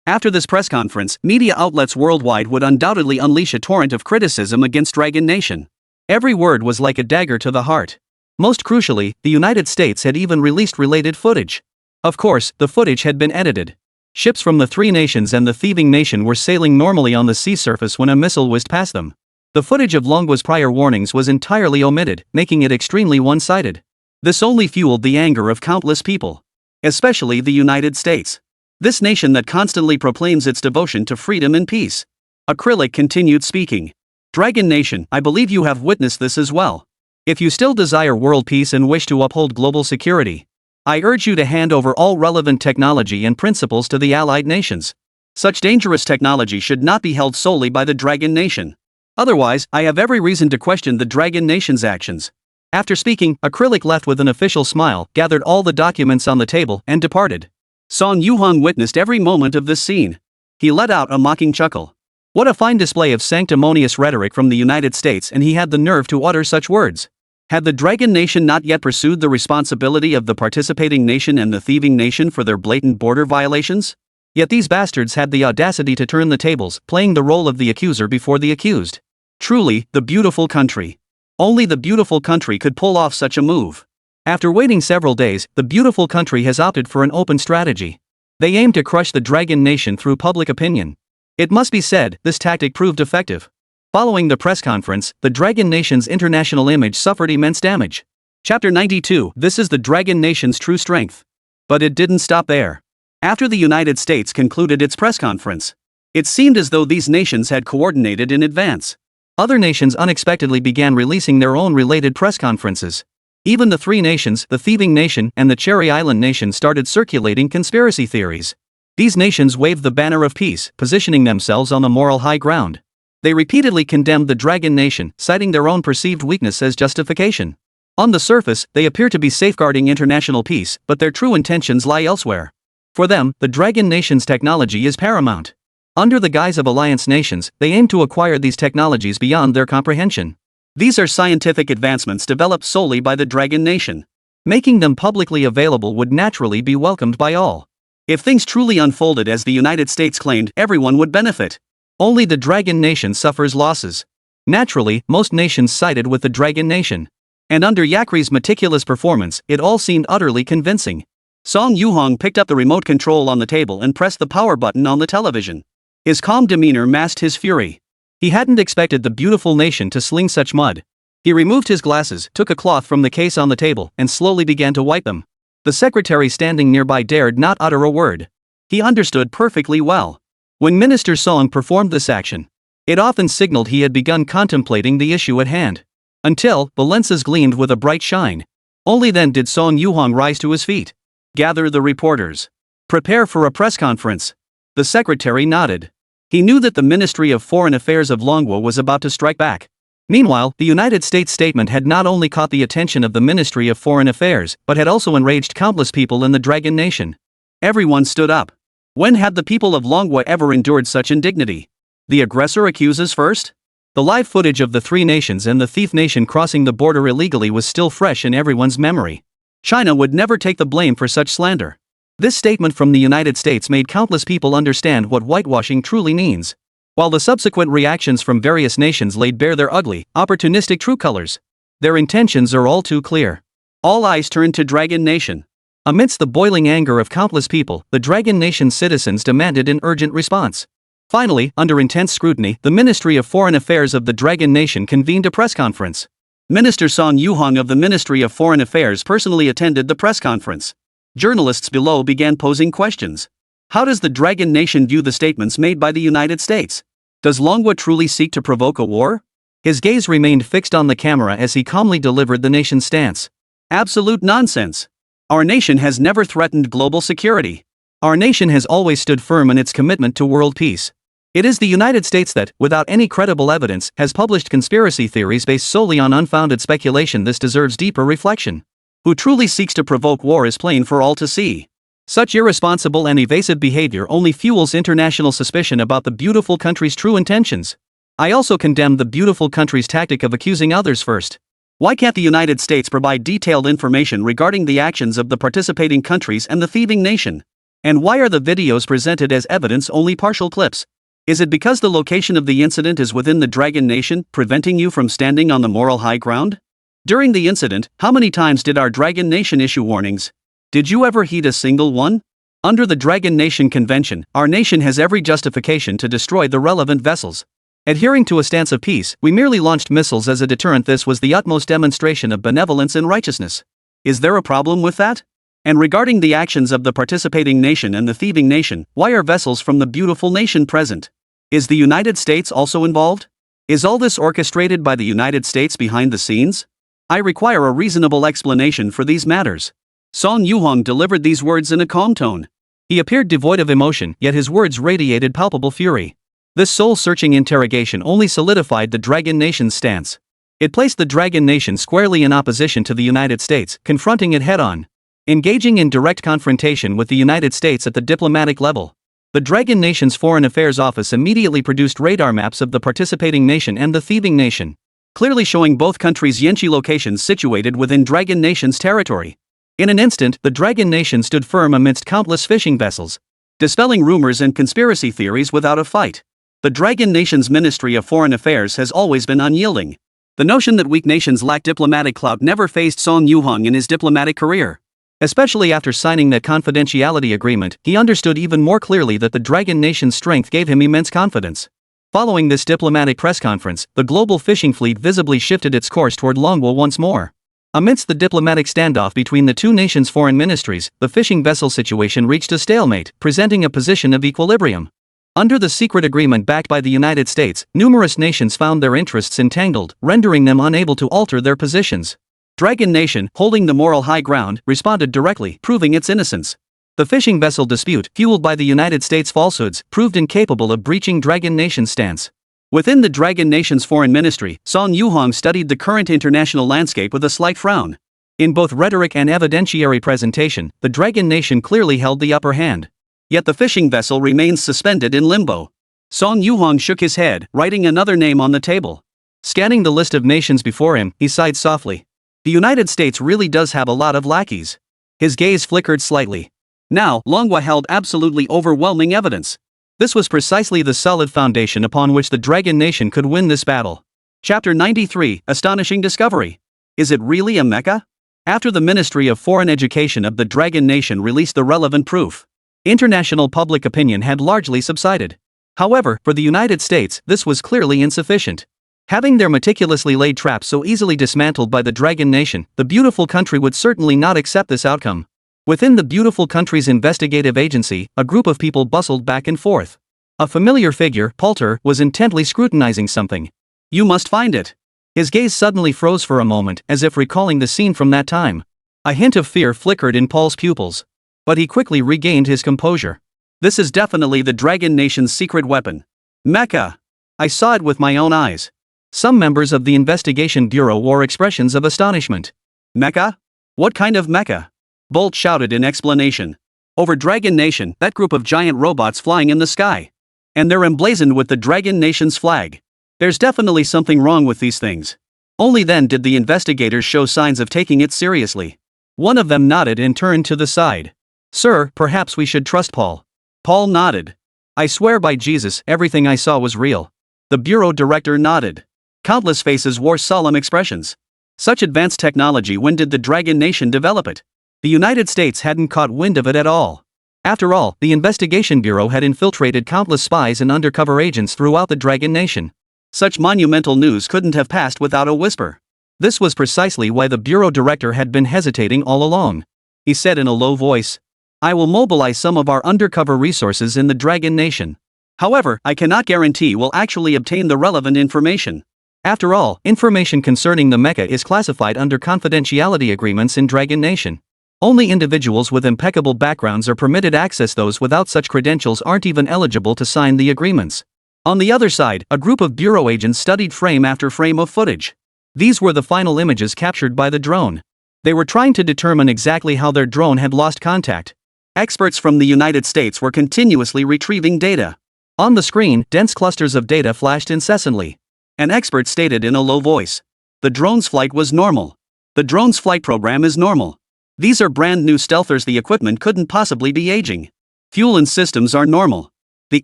After this press conference, media outlets worldwide would undoubtedly unleash a torrent of criticism against Dragon Nation. Every word was like a dagger to the heart. Most crucially, the United States had even released related footage. Of course, the footage had been edited. Ships from the three nations and the thieving nation were sailing normally on the sea surface when a missile whizzed past them. The footage of Longwa's prior warnings was entirely omitted, making it extremely one-sided. This only fueled the anger of countless people. Especially the United States. This nation that constantly proclaims its devotion to freedom and peace. Acrylic continued speaking. Dragon Nation, I believe you have witnessed this as well. If you still desire world peace and wish to uphold global security, I urge you to hand over all relevant technology and principles to the allied nations. Such dangerous technology should not be held solely by the Dragon Nation. Otherwise, I have every reason to question the Dragon Nation's actions. After speaking, Acrylic left with an official smile, gathered all the documents on the table, and departed. Song Yuhong witnessed every moment of this scene. He let out a mocking chuckle. What a fine display of sanctimonious rhetoric from the United States, and he had the nerve to utter such words. Had the Dragon Nation not yet pursued the responsibility of the participating nation and the thieving nation for their blatant border violations? Yet these bastards had the audacity to turn the tables, playing the role of the accuser before the accused. Truly, the beautiful country. Only the beautiful country could pull off such a move. After waiting several days, the beautiful country has opted for an open strategy. They aim to crush the Dragon Nation through public opinion. It must be said, this tactic proved effective. Following the press conference, the Dragon Nation's international image suffered immense damage. Chapter 92. This is the Dragon Nation's true strength. But it didn't stop there. After the United States concluded its press conference, it seemed as though these nations had coordinated in advance. Other nations unexpectedly began releasing their own related press conferences. Even the three nations, the thieving nation and the Cherry Island nation, started circulating conspiracy theories. These nations waved the banner of peace, positioning themselves on the moral high ground. They repeatedly condemned the Dragon Nation, citing their own perceived weakness as justification. On the surface, they appear to be safeguarding international peace, but their true intentions lie elsewhere. For them, the Dragon Nation's technology is paramount. Under the guise of alliance nations, they aim to acquire these technologies beyond their comprehension. These are scientific advancements developed solely by the Dragon Nation. Making them publicly available would naturally be welcomed by all. If things truly unfolded as the United States claimed, everyone would benefit. Only the Dragon Nation suffers losses. Naturally, most nations sided with the Dragon Nation. And under Yakri's meticulous performance, it all seemed utterly convincing. Song Yuhong picked up the remote control on the table and pressed the power button on the television. His calm demeanor masked his fury. He hadn't expected the beautiful nation to sling such mud. He removed his glasses, took a cloth from the case on the table, and slowly began to wipe them. The secretary standing nearby dared not utter a word. He understood perfectly well. When Minister Song performed this action, it often signaled he had begun contemplating the issue at hand. Until the lenses gleamed with a bright shine. Only then did Song Yuhong rise to his feet. Gather the reporters. Prepare for a press conference. The secretary nodded. He knew that the Ministry of Foreign Affairs of Longwo was about to strike back. Meanwhile, the United States statement had not only caught the attention of the Ministry of Foreign Affairs, but had also enraged countless people in the Dragon Nation. Everyone stood up. When had the people of Longwo ever endured such indignity? The aggressor accuses first? The live footage of the three nations and the thief nation crossing the border illegally was still fresh in everyone's memory. China would never take the blame for such slander. This statement from the United States made countless people understand what whitewashing truly means. While the subsequent reactions from various nations laid bare their ugly, opportunistic true colors. Their intentions are all too clear. All eyes turned to Dragon Nation. Amidst the boiling anger of countless people, the Dragon Nation citizens demanded an urgent response. Finally, under intense scrutiny, the Ministry of Foreign Affairs of the Dragon Nation convened a press conference. Minister Song Yuhong of the Ministry of Foreign Affairs personally attended the press conference. Journalists below began posing questions. How does the Dragon Nation view the statements made by the United States? Does Longwo truly seek to provoke a war? His gaze remained fixed on the camera as he calmly delivered the nation's stance. Absolute nonsense. Our nation has never threatened global security. Our nation has always stood firm in its commitment to world peace. It is the United States that, without any credible evidence, has published conspiracy theories based solely on unfounded speculation. This deserves deeper reflection. Who truly seeks to provoke war is plain for all to see. Such irresponsible and evasive behavior only fuels international suspicion about the beautiful country's true intentions. I also condemn the beautiful country's tactic of accusing others first. Why can't the United States provide detailed information regarding the actions of the participating countries and the thieving nation? And why are the videos presented as evidence only partial clips? Is it because the location of the incident is within the Dragon Nation, preventing you from standing on the moral high ground? During the incident, how many times did our Dragon Nation issue warnings? Did you ever heed a single one? Under the Dragon Nation Convention, our nation has every justification to destroy the relevant vessels. Adhering to a stance of peace, we merely launched missiles as a deterrent. This was the utmost demonstration of benevolence and righteousness. Is there a problem with that? And regarding the actions of the participating nation and the thieving nation, why are vessels from the beautiful nation present? Is the United States also involved? Is all this orchestrated by the United States behind the scenes? I require a reasonable explanation for these matters. Song Yuhong delivered these words in a calm tone. He appeared devoid of emotion, yet his words radiated palpable fury. This soul-searching interrogation only solidified the Dragon Nation's stance. It placed the Dragon Nation squarely in opposition to the United States, confronting it head-on. Engaging in direct confrontation with the United States at the diplomatic level. The Dragon Nation's Foreign Affairs Office immediately produced radar maps of the participating nation and the thieving nation, clearly showing both countries' Yanchi locations situated within Dragon Nation's territory. In an instant, the Dragon Nation stood firm amidst countless fishing vessels, dispelling rumors and conspiracy theories without a fight. The Dragon Nation's Ministry of Foreign Affairs has always been unyielding. The notion that weak nations lack diplomatic clout never fazed Song Yuhong in his diplomatic career. Especially after signing that confidentiality agreement, he understood even more clearly that the Dragon Nation's strength gave him immense confidence. Following this diplomatic press conference, the global fishing fleet visibly shifted its course toward Longwo once more. Amidst the diplomatic standoff between the two nations' foreign ministries, the fishing vessel situation reached a stalemate, presenting a position of equilibrium. Under the secret agreement backed by the United States, numerous nations found their interests entangled, rendering them unable to alter their positions. Dragon Nation, holding the moral high ground, responded directly, proving its innocence. The fishing vessel dispute, fueled by the United States' falsehoods, proved incapable of breaching Dragon Nation's stance. Within the Dragon Nation's foreign ministry, Song Yuhong studied the current international landscape with a slight frown. In both rhetoric and evidentiary presentation, the Dragon Nation clearly held the upper hand. Yet the fishing vessel remains suspended in limbo. Song Yuhong shook his head, writing another name on the table. Scanning the list of nations before him, he sighed softly. The United States really does have a lot of lackeys. His gaze flickered slightly. Now, Longwo held absolutely overwhelming evidence. This was precisely the solid foundation upon which the Dragon Nation could win this battle. Chapter 93, Astonishing Discovery. Is it really a mecha? After the Ministry of Foreign Education of the Dragon Nation released the relevant proof, international public opinion had largely subsided. However, for the United States, this was clearly insufficient. Having their meticulously laid traps so easily dismantled by the Dragon Nation, the beautiful country would certainly not accept this outcome. Within the beautiful country's investigative agency, a group of people bustled back and forth. A familiar figure, Poulter, was intently scrutinizing something. You must find it. His gaze suddenly froze for a moment, as if recalling the scene from that time. A hint of fear flickered in Paul's pupils. But he quickly regained his composure. This is definitely the Dragon Nation's secret weapon. Mecha! I saw it with my own eyes. Some members of the investigation bureau wore expressions of astonishment. Mecha? What kind of mecha? Bolt shouted in explanation. Over Dragon Nation, that group of giant robots flying in the sky. And they're emblazoned with the Dragon Nation's flag. There's definitely something wrong with these things. Only then did the investigators show signs of taking it seriously. One of them nodded and turned to the side. Sir, perhaps we should trust Paul. Paul nodded. I swear by Jesus, everything I saw was real. The bureau director nodded. Countless faces wore solemn expressions. Such advanced technology, when did the Dragon Nation develop it? The United States hadn't caught wind of it at all. After all, the investigation bureau had infiltrated countless spies and undercover agents throughout the Dragon Nation. Such monumental news couldn't have passed without a whisper. This was precisely why the bureau director had been hesitating all along. He said in a low voice, I will mobilize some of our undercover resources in the Dragon Nation. However, I cannot guarantee we'll actually obtain the relevant information. After all, information concerning the mecha is classified under confidentiality agreements in Dragon Nation. Only individuals with impeccable backgrounds are permitted access. Those without such credentials aren't even eligible to sign the agreements. On the other side, a group of bureau agents studied frame after frame of footage. These were the final images captured by the drone. They were trying to determine exactly how their drone had lost contact. Experts from the United States were continuously retrieving data. On the screen, dense clusters of data flashed incessantly. An expert stated in a low voice. The drone's flight was normal. The drone's flight program is normal. These are brand new stealthers. The equipment couldn't possibly be aging. Fuel and systems are normal. The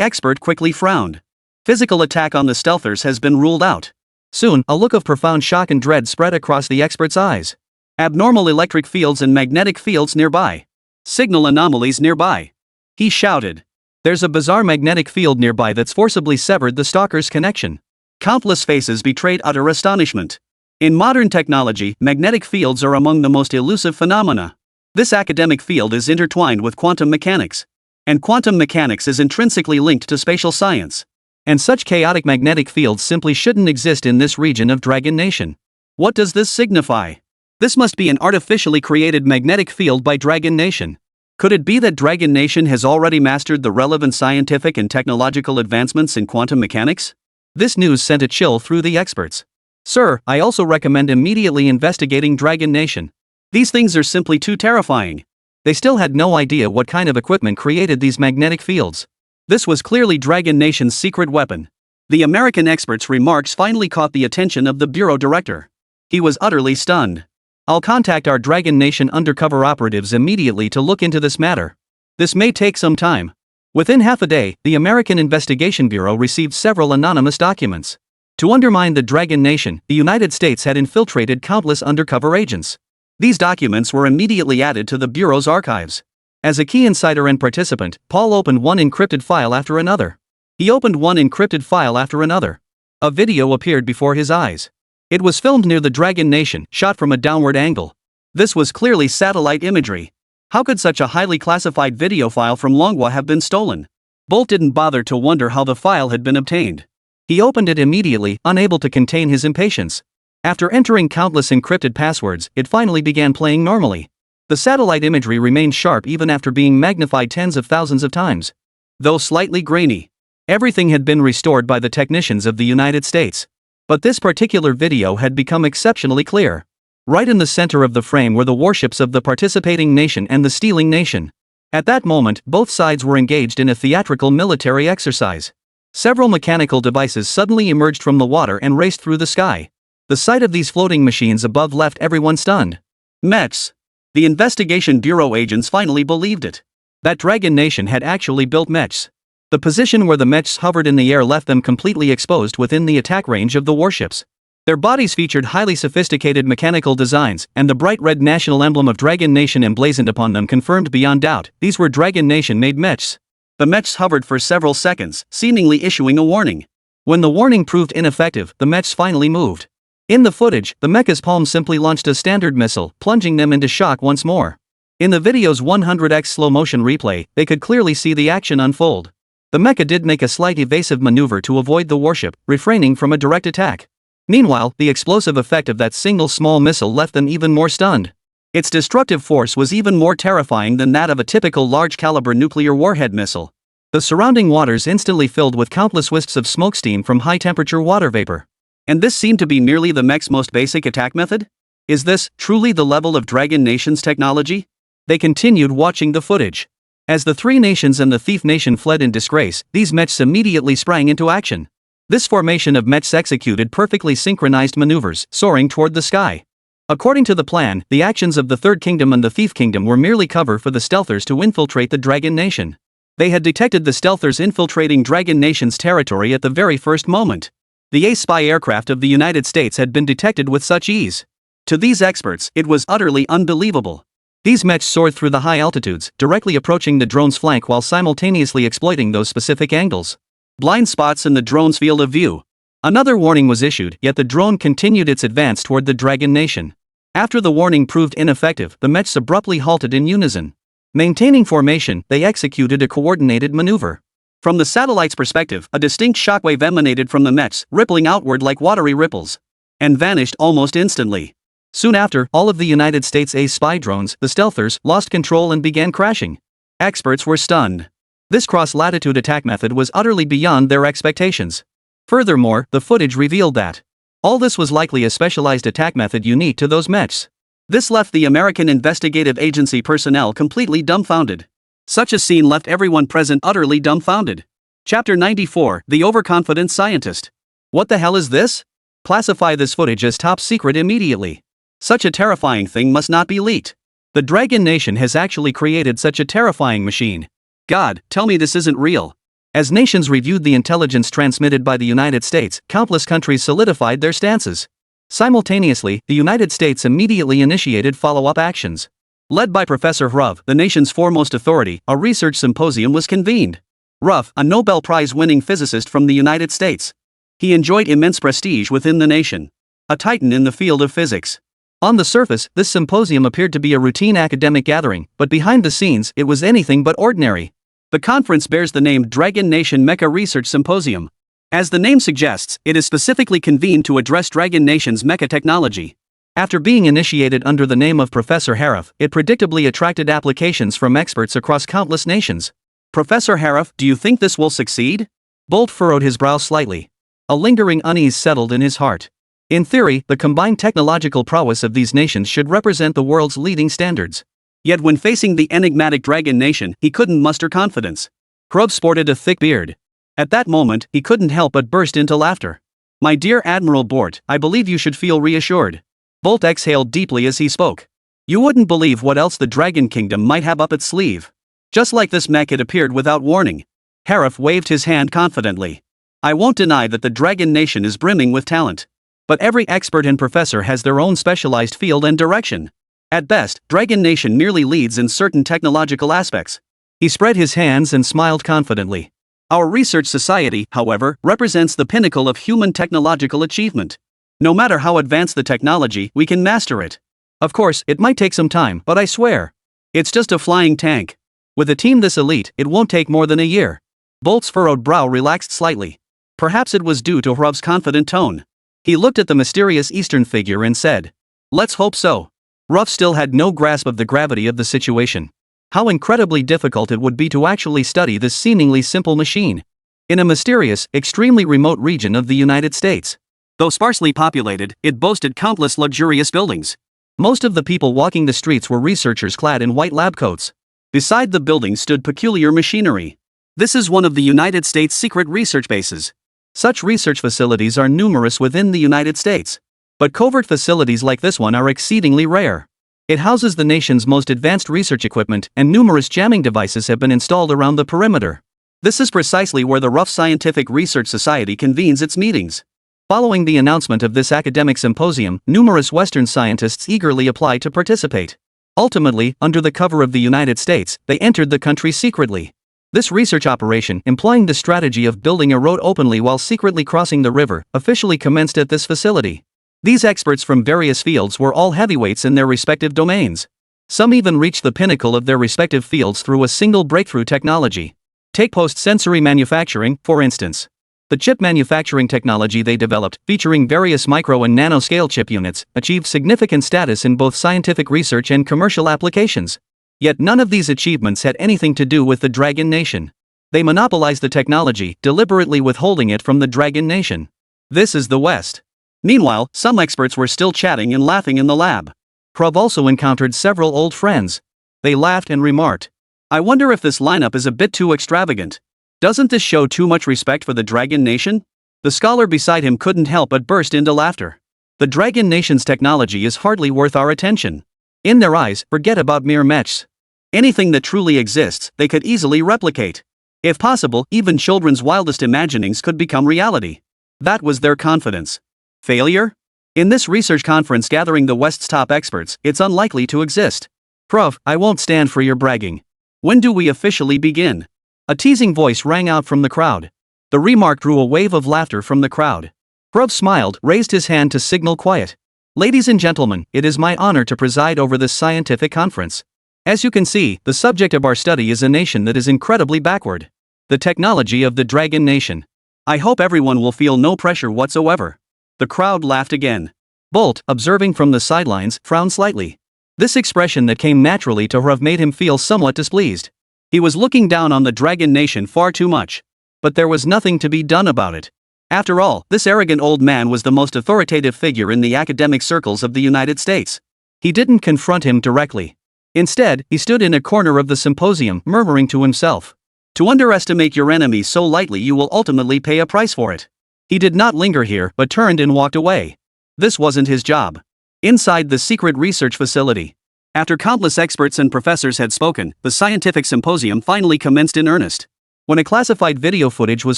expert quickly frowned. Physical attack on the stealthers has been ruled out. Soon, a look of profound shock and dread spread across the expert's eyes. Abnormal electric fields and magnetic fields nearby. Signal anomalies nearby. He shouted. There's a bizarre magnetic field nearby that's forcibly severed the stalker's connection. Countless faces betrayed utter astonishment. In modern technology, magnetic fields are among the most elusive phenomena. This academic field is intertwined with quantum mechanics. And quantum mechanics is intrinsically linked to spatial science. And such chaotic magnetic fields simply shouldn't exist in this region of Dragon Nation. What does this signify? This must be an artificially created magnetic field by Dragon Nation. Could it be that Dragon Nation has already mastered the relevant scientific and technological advancements in quantum mechanics? This news sent a chill through the experts. Sir, I also recommend immediately investigating Dragon Nation. These things are simply too terrifying. They still had no idea what kind of equipment created these magnetic fields. This was clearly Dragon Nation's secret weapon. The American expert's remarks finally caught the attention of the bureau director. He was utterly stunned. I'll contact our Dragon Nation undercover operatives immediately to look into this matter. This may take some time. Within half a day, the American Investigation Bureau received several anonymous documents. To undermine the Dragon Nation, the United States had infiltrated countless undercover agents. These documents were immediately added to the Bureau's archives. As a key insider and participant, Paul opened one encrypted file after another. He opened one encrypted file after another. A video appeared before his eyes. It was filmed near the Dragon Nation, shot from a downward angle. This was clearly satellite imagery. How could such a highly classified video file from manhwa have been stolen? Bolt didn't bother to wonder how the file had been obtained. He opened it immediately, unable to contain his impatience. After entering countless encrypted passwords, it finally began playing normally. The satellite imagery remained sharp even after being magnified tens of thousands of times. Though slightly grainy, everything had been restored by the technicians of the United States. But this particular video had become exceptionally clear. Right in the center of the frame were the warships of the participating nation and the stealing nation. At that moment, both sides were engaged in a theatrical military exercise. Several mechanical devices suddenly emerged from the water and raced through the sky. The sight of these floating machines above left everyone stunned. Mechs. The Investigation Bureau agents finally believed it. That Dragon Nation had actually built mechs. The position where the mechs hovered in the air left them completely exposed within the attack range of the warships. Their bodies featured highly sophisticated mechanical designs, and the bright red national emblem of Dragon Nation emblazoned upon them confirmed beyond doubt these were Dragon Nation-made mechs. The mechs hovered for several seconds, seemingly issuing a warning. When the warning proved ineffective, the mechs finally moved. In the footage, the mecha's palm simply launched a standard missile, plunging them into shock once more. In the video's 100x slow-motion replay, they could clearly see the action unfold. The mecha did make a slight evasive maneuver to avoid the warship, refraining from a direct attack. Meanwhile, the explosive effect of that single small missile left them even more stunned. Its destructive force was even more terrifying than that of a typical large-caliber nuclear warhead missile. The surrounding waters instantly filled with countless wisps of smoke steam from high-temperature water vapor. And this seemed to be merely the mech's most basic attack method? Is this truly the level of Dragon Nation's technology? They continued watching the footage. As the three nations and the Thief Nation fled in disgrace, these mechs immediately sprang into action. This formation of mechs executed perfectly synchronized maneuvers, soaring toward the sky. According to the plan, the actions of the Third Kingdom and the Thief Kingdom were merely cover for the Stealthers to infiltrate the Dragon Nation. They had detected the Stealthers infiltrating Dragon Nation's territory at the very first moment. The ace spy aircraft of the United States had been detected with such ease. To these experts, it was utterly unbelievable. These mechs soared through the high altitudes, directly approaching the drone's flank while simultaneously exploiting those specific angles. Blind spots in the drone's field of view. Another warning was issued, yet the drone continued its advance toward the Dragon Nation. After the warning proved ineffective, the mechs abruptly halted in unison. Maintaining formation, they executed a coordinated maneuver. From the satellite's perspective, a distinct shockwave emanated from the mechs, rippling outward like watery ripples, and vanished almost instantly. Soon after, all of the United States ace spy drones, the Stealthers, lost control and began crashing. Experts were stunned. This cross-latitude attack method was utterly beyond their expectations. Furthermore, the footage revealed that all this was likely a specialized attack method unique to those mechs. This left the American Investigative Agency personnel completely dumbfounded. Such a scene left everyone present utterly dumbfounded. Chapter 94, The Overconfident Scientist. What the hell is this? Classify this footage as top secret immediately. Such a terrifying thing must not be leaked. The Dragon Nation has actually created such a terrifying machine. God, tell me this isn't real. As nations reviewed the intelligence transmitted by the United States, countless countries solidified their stances. Simultaneously, the United States immediately initiated follow-up actions. Led by Professor Hruv, the nation's foremost authority, a research symposium was convened. Hruv, a Nobel Prize-winning physicist from the United States. He enjoyed immense prestige within the nation. A titan in the field of physics. On the surface, this symposium appeared to be a routine academic gathering, but behind the scenes, it was anything but ordinary. The conference bears the name Dragon Nation Mecha Research Symposium. As the name suggests, it is specifically convened to address Dragon Nation's mecha technology. After being initiated under the name of Professor Harif, it predictably attracted applications from experts across countless nations. Professor Harif, do you think this will succeed? Bolt furrowed his brow slightly. A lingering unease settled in his heart. In theory, the combined technological prowess of these nations should represent the world's leading standards. Yet when facing the enigmatic Dragon Nation, he couldn't muster confidence. Hruv sported a thick beard. At that moment, he couldn't help but burst into laughter. My dear Admiral Bort, I believe you should feel reassured. Bolt exhaled deeply as he spoke. You wouldn't believe what else the Dragon Kingdom might have up its sleeve. Just like this mech, it appeared without warning. Harif waved his hand confidently. I won't deny that the Dragon Nation is brimming with talent. But every expert and professor has their own specialized field and direction. At best, Dragon Nation merely leads in certain technological aspects. He spread his hands and smiled confidently. Our research society, however, represents the pinnacle of human technological achievement. No matter how advanced the technology, we can master it. Of course, it might take some time, but I swear, it's just a flying tank. With a team this elite, it won't take more than a year. Bolt's furrowed brow relaxed slightly. Perhaps it was due to Hruv's confident tone. He looked at the mysterious Eastern figure and said, let's hope so. Hruv still had no grasp of the gravity of the situation. How incredibly difficult it would be to actually study this seemingly simple machine. In a mysterious, extremely remote region of the United States. Though sparsely populated, it boasted countless luxurious buildings. Most of the people walking the streets were researchers clad in white lab coats. Beside the buildings stood peculiar machinery. This is one of the United States' secret research bases. Such research facilities are numerous within the United States. But covert facilities like this one are exceedingly rare. It houses the nation's most advanced research equipment, and numerous jamming devices have been installed around the perimeter. This is precisely where the Rough Scientific Research Society convenes its meetings. Following the announcement of this academic symposium, numerous Western scientists eagerly applied to participate. Ultimately, under the cover of the United States, they entered the country secretly. This research operation, employing the strategy of building a road openly while secretly crossing the river, officially commenced at this facility. These experts from various fields were all heavyweights in their respective domains. Some even reached the pinnacle of their respective fields through a single breakthrough technology. Take post-sensory manufacturing, for instance. The chip manufacturing technology they developed, featuring various micro and nanoscale chip units, achieved significant status in both scientific research and commercial applications. Yet none of these achievements had anything to do with the Dragon Nation. They monopolized the technology, deliberately withholding it from the Dragon Nation. This is the West. Meanwhile, some experts were still chatting and laughing in the lab. Prov also encountered several old friends. They laughed and remarked, "I wonder if this lineup is a bit too extravagant. Doesn't this show too much respect for the Dragon Nation?" The scholar beside him couldn't help but burst into laughter. The Dragon Nation's technology is hardly worth our attention. In their eyes, forget about mere mechs. Anything that truly exists, they could easily replicate. If possible, even children's wildest imaginings could become reality. That was their confidence. Failure? In this research conference gathering the West's top experts, it's unlikely to exist. Prof, I won't stand for your bragging. When do we officially begin? A teasing voice rang out from the crowd. The remark drew a wave of laughter from the crowd. Prof smiled, raised his hand to signal quiet. Ladies and gentlemen, it is my honor to preside over this scientific conference. As you can see, the subject of our study is a nation that is incredibly backward. The technology of the Dragon Nation. I hope everyone will feel no pressure whatsoever. The crowd laughed again. Bolt, observing from the sidelines, frowned slightly. This expression that came naturally to Hruv made him feel somewhat displeased. He was looking down on the Dragon Nation far too much. But there was nothing to be done about it. After all, this arrogant old man was the most authoritative figure in the academic circles of the United States. He didn't confront him directly. Instead, he stood in a corner of the symposium, murmuring to himself, "To underestimate your enemy so lightly, you will ultimately pay a price for it." He did not linger here, but turned and walked away. This wasn't his job. Inside the secret research facility, after countless experts and professors had spoken, the scientific symposium finally commenced in earnest. When a classified video footage was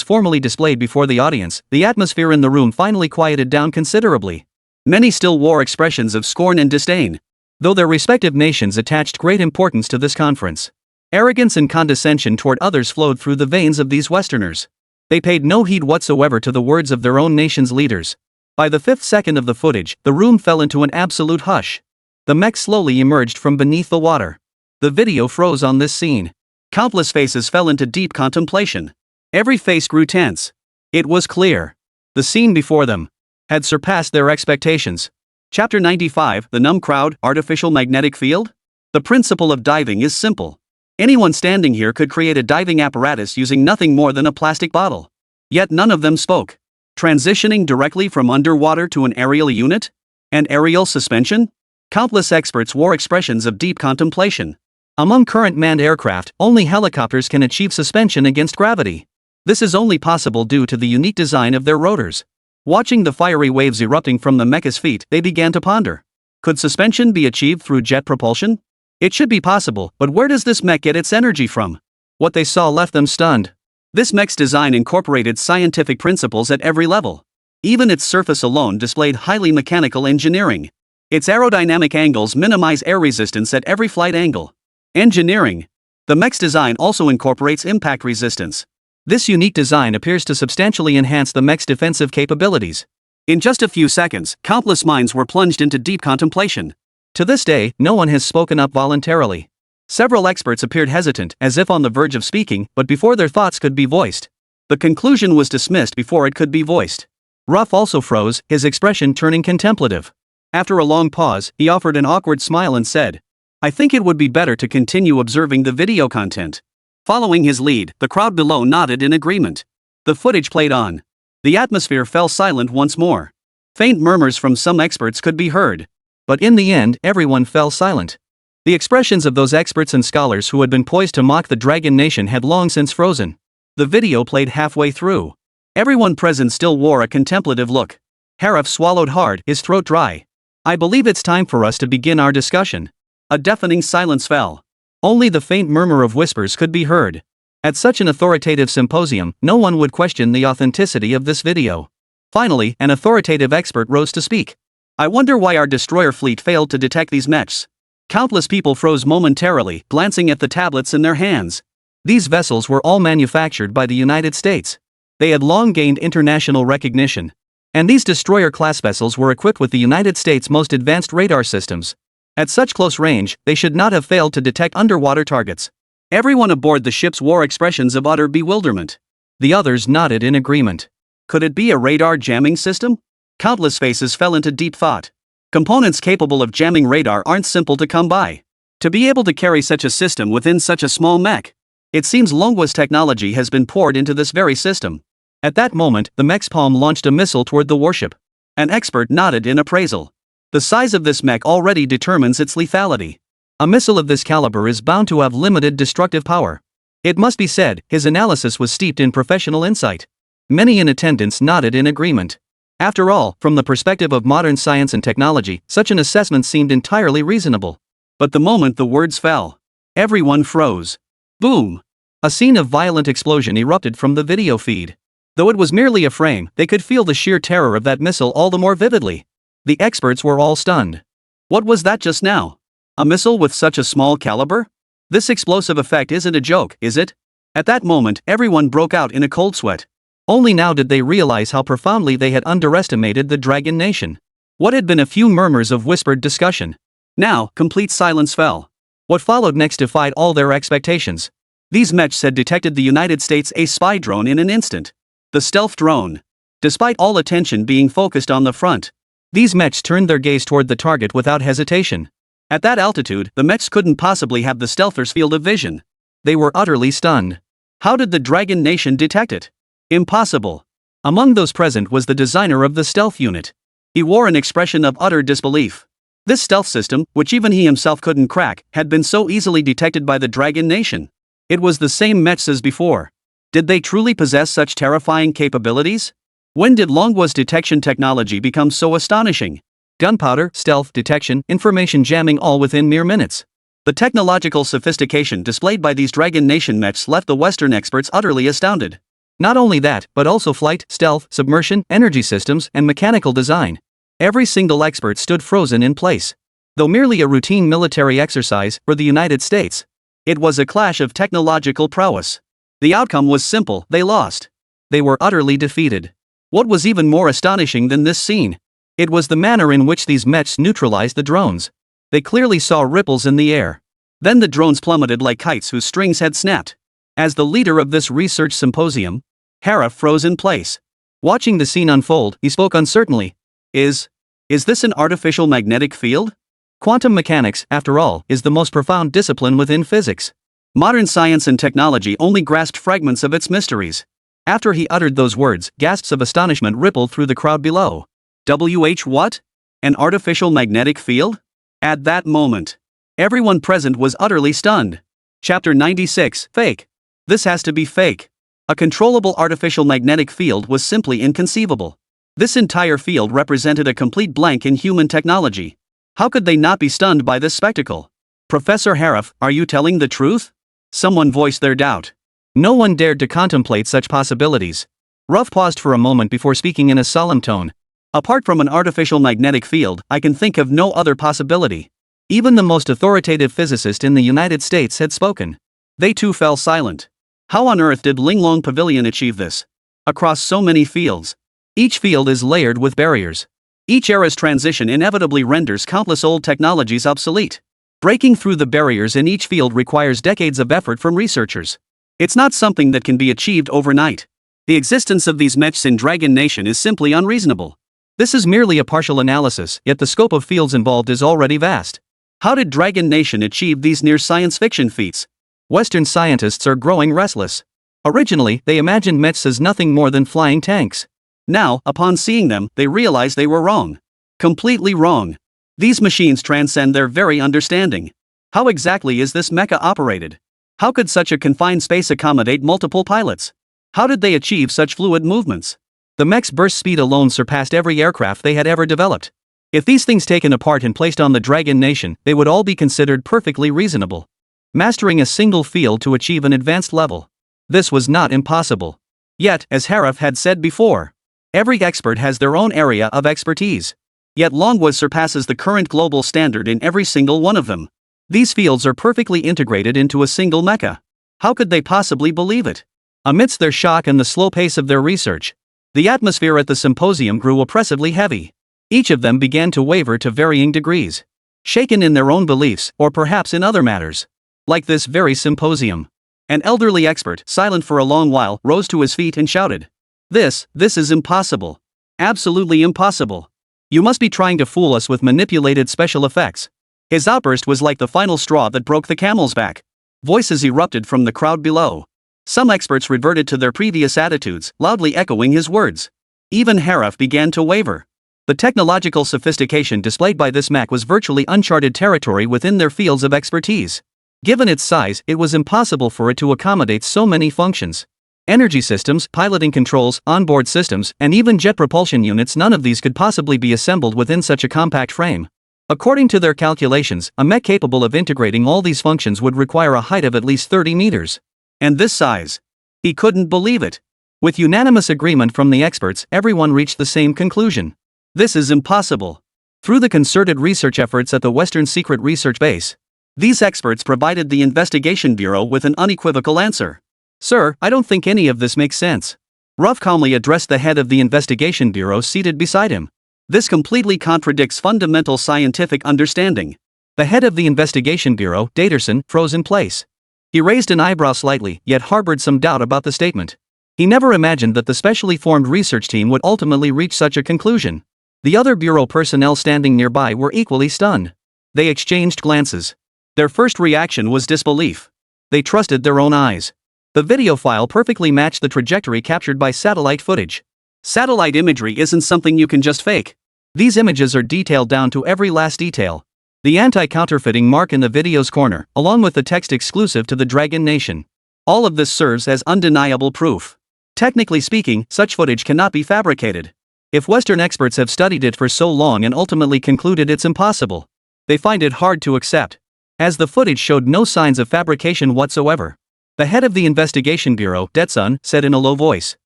formally displayed before the audience, the atmosphere in the room finally quieted down considerably. Many still wore expressions of scorn and disdain, though their respective nations attached great importance to this conference. Arrogance and condescension toward others flowed through the veins of these Westerners. They paid no heed whatsoever to the words of their own nation's leaders. By the 5th second of the footage, the room fell into an absolute hush. The mech slowly emerged from beneath the water. The video froze on this scene. Countless faces fell into deep contemplation. Every face grew tense. It was clear. The scene before them had surpassed their expectations. Chapter 95, The Numb Crowd, Artificial Magnetic Field? The principle of diving is simple. Anyone standing here could create a diving apparatus using nothing more than a plastic bottle. Yet none of them spoke. Transitioning directly from underwater to an aerial unit? And aerial suspension? Countless experts wore expressions of deep contemplation. Among current manned aircraft, only helicopters can achieve suspension against gravity. This is only possible due to the unique design of their rotors. Watching the fiery waves erupting from the mecha's feet, they began to ponder. Could suspension be achieved through jet propulsion? It should be possible, but where does this mech get its energy from? What they saw left them stunned. This mech's design incorporated scientific principles at every level. Even its surface alone displayed highly mechanical engineering. Its aerodynamic angles minimize air resistance at every flight angle. Engineering. The mech's design also incorporates impact resistance. This unique design appears to substantially enhance the mech's defensive capabilities. In just a few seconds, countless minds were plunged into deep contemplation. To this day, no one has spoken up voluntarily. Several experts appeared hesitant, as if on the verge of speaking, but before their thoughts could be voiced. The conclusion was dismissed before it could be voiced. Ruff also froze, his expression turning contemplative. After a long pause, he offered an awkward smile and said, "I think it would be better to continue observing the video content." Following his lead, the crowd below nodded in agreement. The footage played on. The atmosphere fell silent once more. Faint murmurs from some experts could be heard. But in the end, everyone fell silent. The expressions of those experts and scholars who had been poised to mock the Dragon Nation had long since frozen. The video played halfway through. Everyone present still wore a contemplative look. Harif swallowed hard, his throat dry. "I believe it's time for us to begin our discussion." A deafening silence fell. Only the faint murmur of whispers could be heard. At such an authoritative symposium, no one would question the authenticity of this video. Finally, an authoritative expert rose to speak. "I wonder why our destroyer fleet failed to detect these mechs." Countless people froze momentarily, glancing at the tablets in their hands. These vessels were all manufactured by the United States. They had long gained international recognition. And these destroyer-class vessels were equipped with the United States' most advanced radar systems. At such close range, they should not have failed to detect underwater targets. Everyone aboard the ships wore expressions of utter bewilderment. The others nodded in agreement. Could it be a radar jamming system? Countless faces fell into deep thought. Components capable of jamming radar aren't simple to come by. To be able to carry such a system within such a small mech, it seems Longwa's technology has been poured into this very system. At that moment, the mech's palm launched a missile toward the warship. An expert nodded in appraisal. The size of this mech already determines its lethality. A missile of this caliber is bound to have limited destructive power. It must be said, his analysis was steeped in professional insight. Many in attendance nodded in agreement. After all, from the perspective of modern science and technology, such an assessment seemed entirely reasonable. But the moment the words fell, everyone froze. Boom! A scene of violent explosion erupted from the video feed. Though it was merely a frame, they could feel the sheer terror of that missile all the more vividly. The experts were all stunned. What was that just now? A missile with such a small caliber? This explosive effect isn't a joke, is it? At that moment, everyone broke out in a cold sweat. Only now did they realize how profoundly they had underestimated the Dragon Nation. What had been a few murmurs of whispered discussion, now, complete silence fell. What followed next defied all their expectations. These mechs had detected the United States' a spy drone in an instant. The stealth drone. Despite all attention being focused on the front, these mechs turned their gaze toward the target without hesitation. At that altitude, the mechs couldn't possibly have the stealther's field of vision. They were utterly stunned. How did the Dragon Nation detect it? Impossible. Among those present was the designer of the stealth unit. He wore an expression of utter disbelief. This stealth system, which even he himself couldn't crack, had been so easily detected by the Dragon Nation. It was the same mechs as before. Did they truly possess such terrifying capabilities? When did Longwa's detection technology become so astonishing? Gunpowder, stealth, detection, information jamming all within mere minutes. The technological sophistication displayed by these Dragon Nation mechs left the Western experts utterly astounded. Not only that, but also flight, stealth, submersion, energy systems, and mechanical design. Every single expert stood frozen in place. Though merely a routine military exercise for the United States, it was a clash of technological prowess. The outcome was simple: they lost. They were utterly defeated. What was even more astonishing than this scene? It was the manner in which these mechs neutralized the drones. They clearly saw ripples in the air. Then the drones plummeted like kites whose strings had snapped. As the leader of this research symposium, Hara froze in place. Watching the scene unfold, he spoke uncertainly. Is this an artificial magnetic field? Quantum mechanics, after all, is the most profound discipline within physics. Modern science and technology only grasped fragments of its mysteries. After he uttered those words, gasps of astonishment rippled through the crowd below. What? An artificial magnetic field? At that moment, everyone present was utterly stunned. Chapter 96, Fake. This has to be fake. A controllable artificial magnetic field was simply inconceivable. This entire field represented a complete blank in human technology. How could they not be stunned by this spectacle? Professor Harif, are you telling the truth? Someone voiced their doubt. No one dared to contemplate such possibilities. Ruff paused for a moment before speaking in a solemn tone. Apart from an artificial magnetic field, I can think of no other possibility. Even the most authoritative physicist in the United States had spoken. They too fell silent. How on earth did Linglong Pavilion achieve this? Across so many fields. Each field is layered with barriers. Each era's transition inevitably renders countless old technologies obsolete. Breaking through the barriers in each field requires decades of effort from researchers. It's not something that can be achieved overnight. The existence of these mechs in Dragon Nation is simply unreasonable. This is merely a partial analysis, yet the scope of fields involved is already vast. How did Dragon Nation achieve these near science fiction feats? Western scientists are growing restless. Originally, they imagined mechs as nothing more than flying tanks. Now, upon seeing them, they realize they were wrong. Completely wrong. These machines transcend their very understanding. How exactly is this mecha operated? How could such a confined space accommodate multiple pilots? How did they achieve such fluid movements? The mech's burst speed alone surpassed every aircraft they had ever developed. If these things taken apart and placed on the Dragon Nation, they would all be considered perfectly reasonable. Mastering a single field to achieve an advanced level. This was not impossible. Yet, as Harif had said before, every expert has their own area of expertise. Yet Longwa surpasses the current global standard in every single one of them. These fields are perfectly integrated into a single mecha. How could they possibly believe it? Amidst their shock and the slow pace of their research, the atmosphere at the symposium grew oppressively heavy. Each of them began to waver to varying degrees. Shaken in their own beliefs, or perhaps in other matters. Like this very symposium. An elderly expert, silent for a long while, rose to his feet and shouted. This is impossible. Absolutely impossible. You must be trying to fool us with manipulated special effects. His outburst was like the final straw that broke the camel's back. Voices erupted from the crowd below. Some experts reverted to their previous attitudes, loudly echoing his words. Even Harif began to waver. The technological sophistication displayed by this mech was virtually uncharted territory within their fields of expertise. Given its size, it was impossible for it to accommodate so many functions. Energy systems, piloting controls, onboard systems, and even jet propulsion units, none of these could possibly be assembled within such a compact frame. According to their calculations, a mech capable of integrating all these functions would require a height of at least 30 meters. And this size. He couldn't believe it. With unanimous agreement from the experts, everyone reached the same conclusion. This is impossible. Through the concerted research efforts at the Western Secret Research Base, these experts provided the Investigation Bureau with an unequivocal answer. Sir, I don't think any of this makes sense. Ruff calmly addressed the head of the Investigation Bureau seated beside him. This completely contradicts fundamental scientific understanding. The head of the Investigation Bureau, Daterson, froze in place. He raised an eyebrow slightly, yet harbored some doubt about the statement. He never imagined that the specially formed research team would ultimately reach such a conclusion. The other bureau personnel standing nearby were equally stunned. They exchanged glances. Their first reaction was disbelief. They trusted their own eyes. The video file perfectly matched the trajectory captured by satellite footage. Satellite imagery isn't something you can just fake. These images are detailed down to every last detail. The anti-counterfeiting mark in the video's corner, along with the text exclusive to the Dragon Nation. All of this serves as undeniable proof. Technically speaking, such footage cannot be fabricated. If Western experts have studied it for so long and ultimately concluded it's impossible, they find it hard to accept, as the footage showed no signs of fabrication whatsoever. The head of the Investigation Bureau, Detsun, said in a low voice,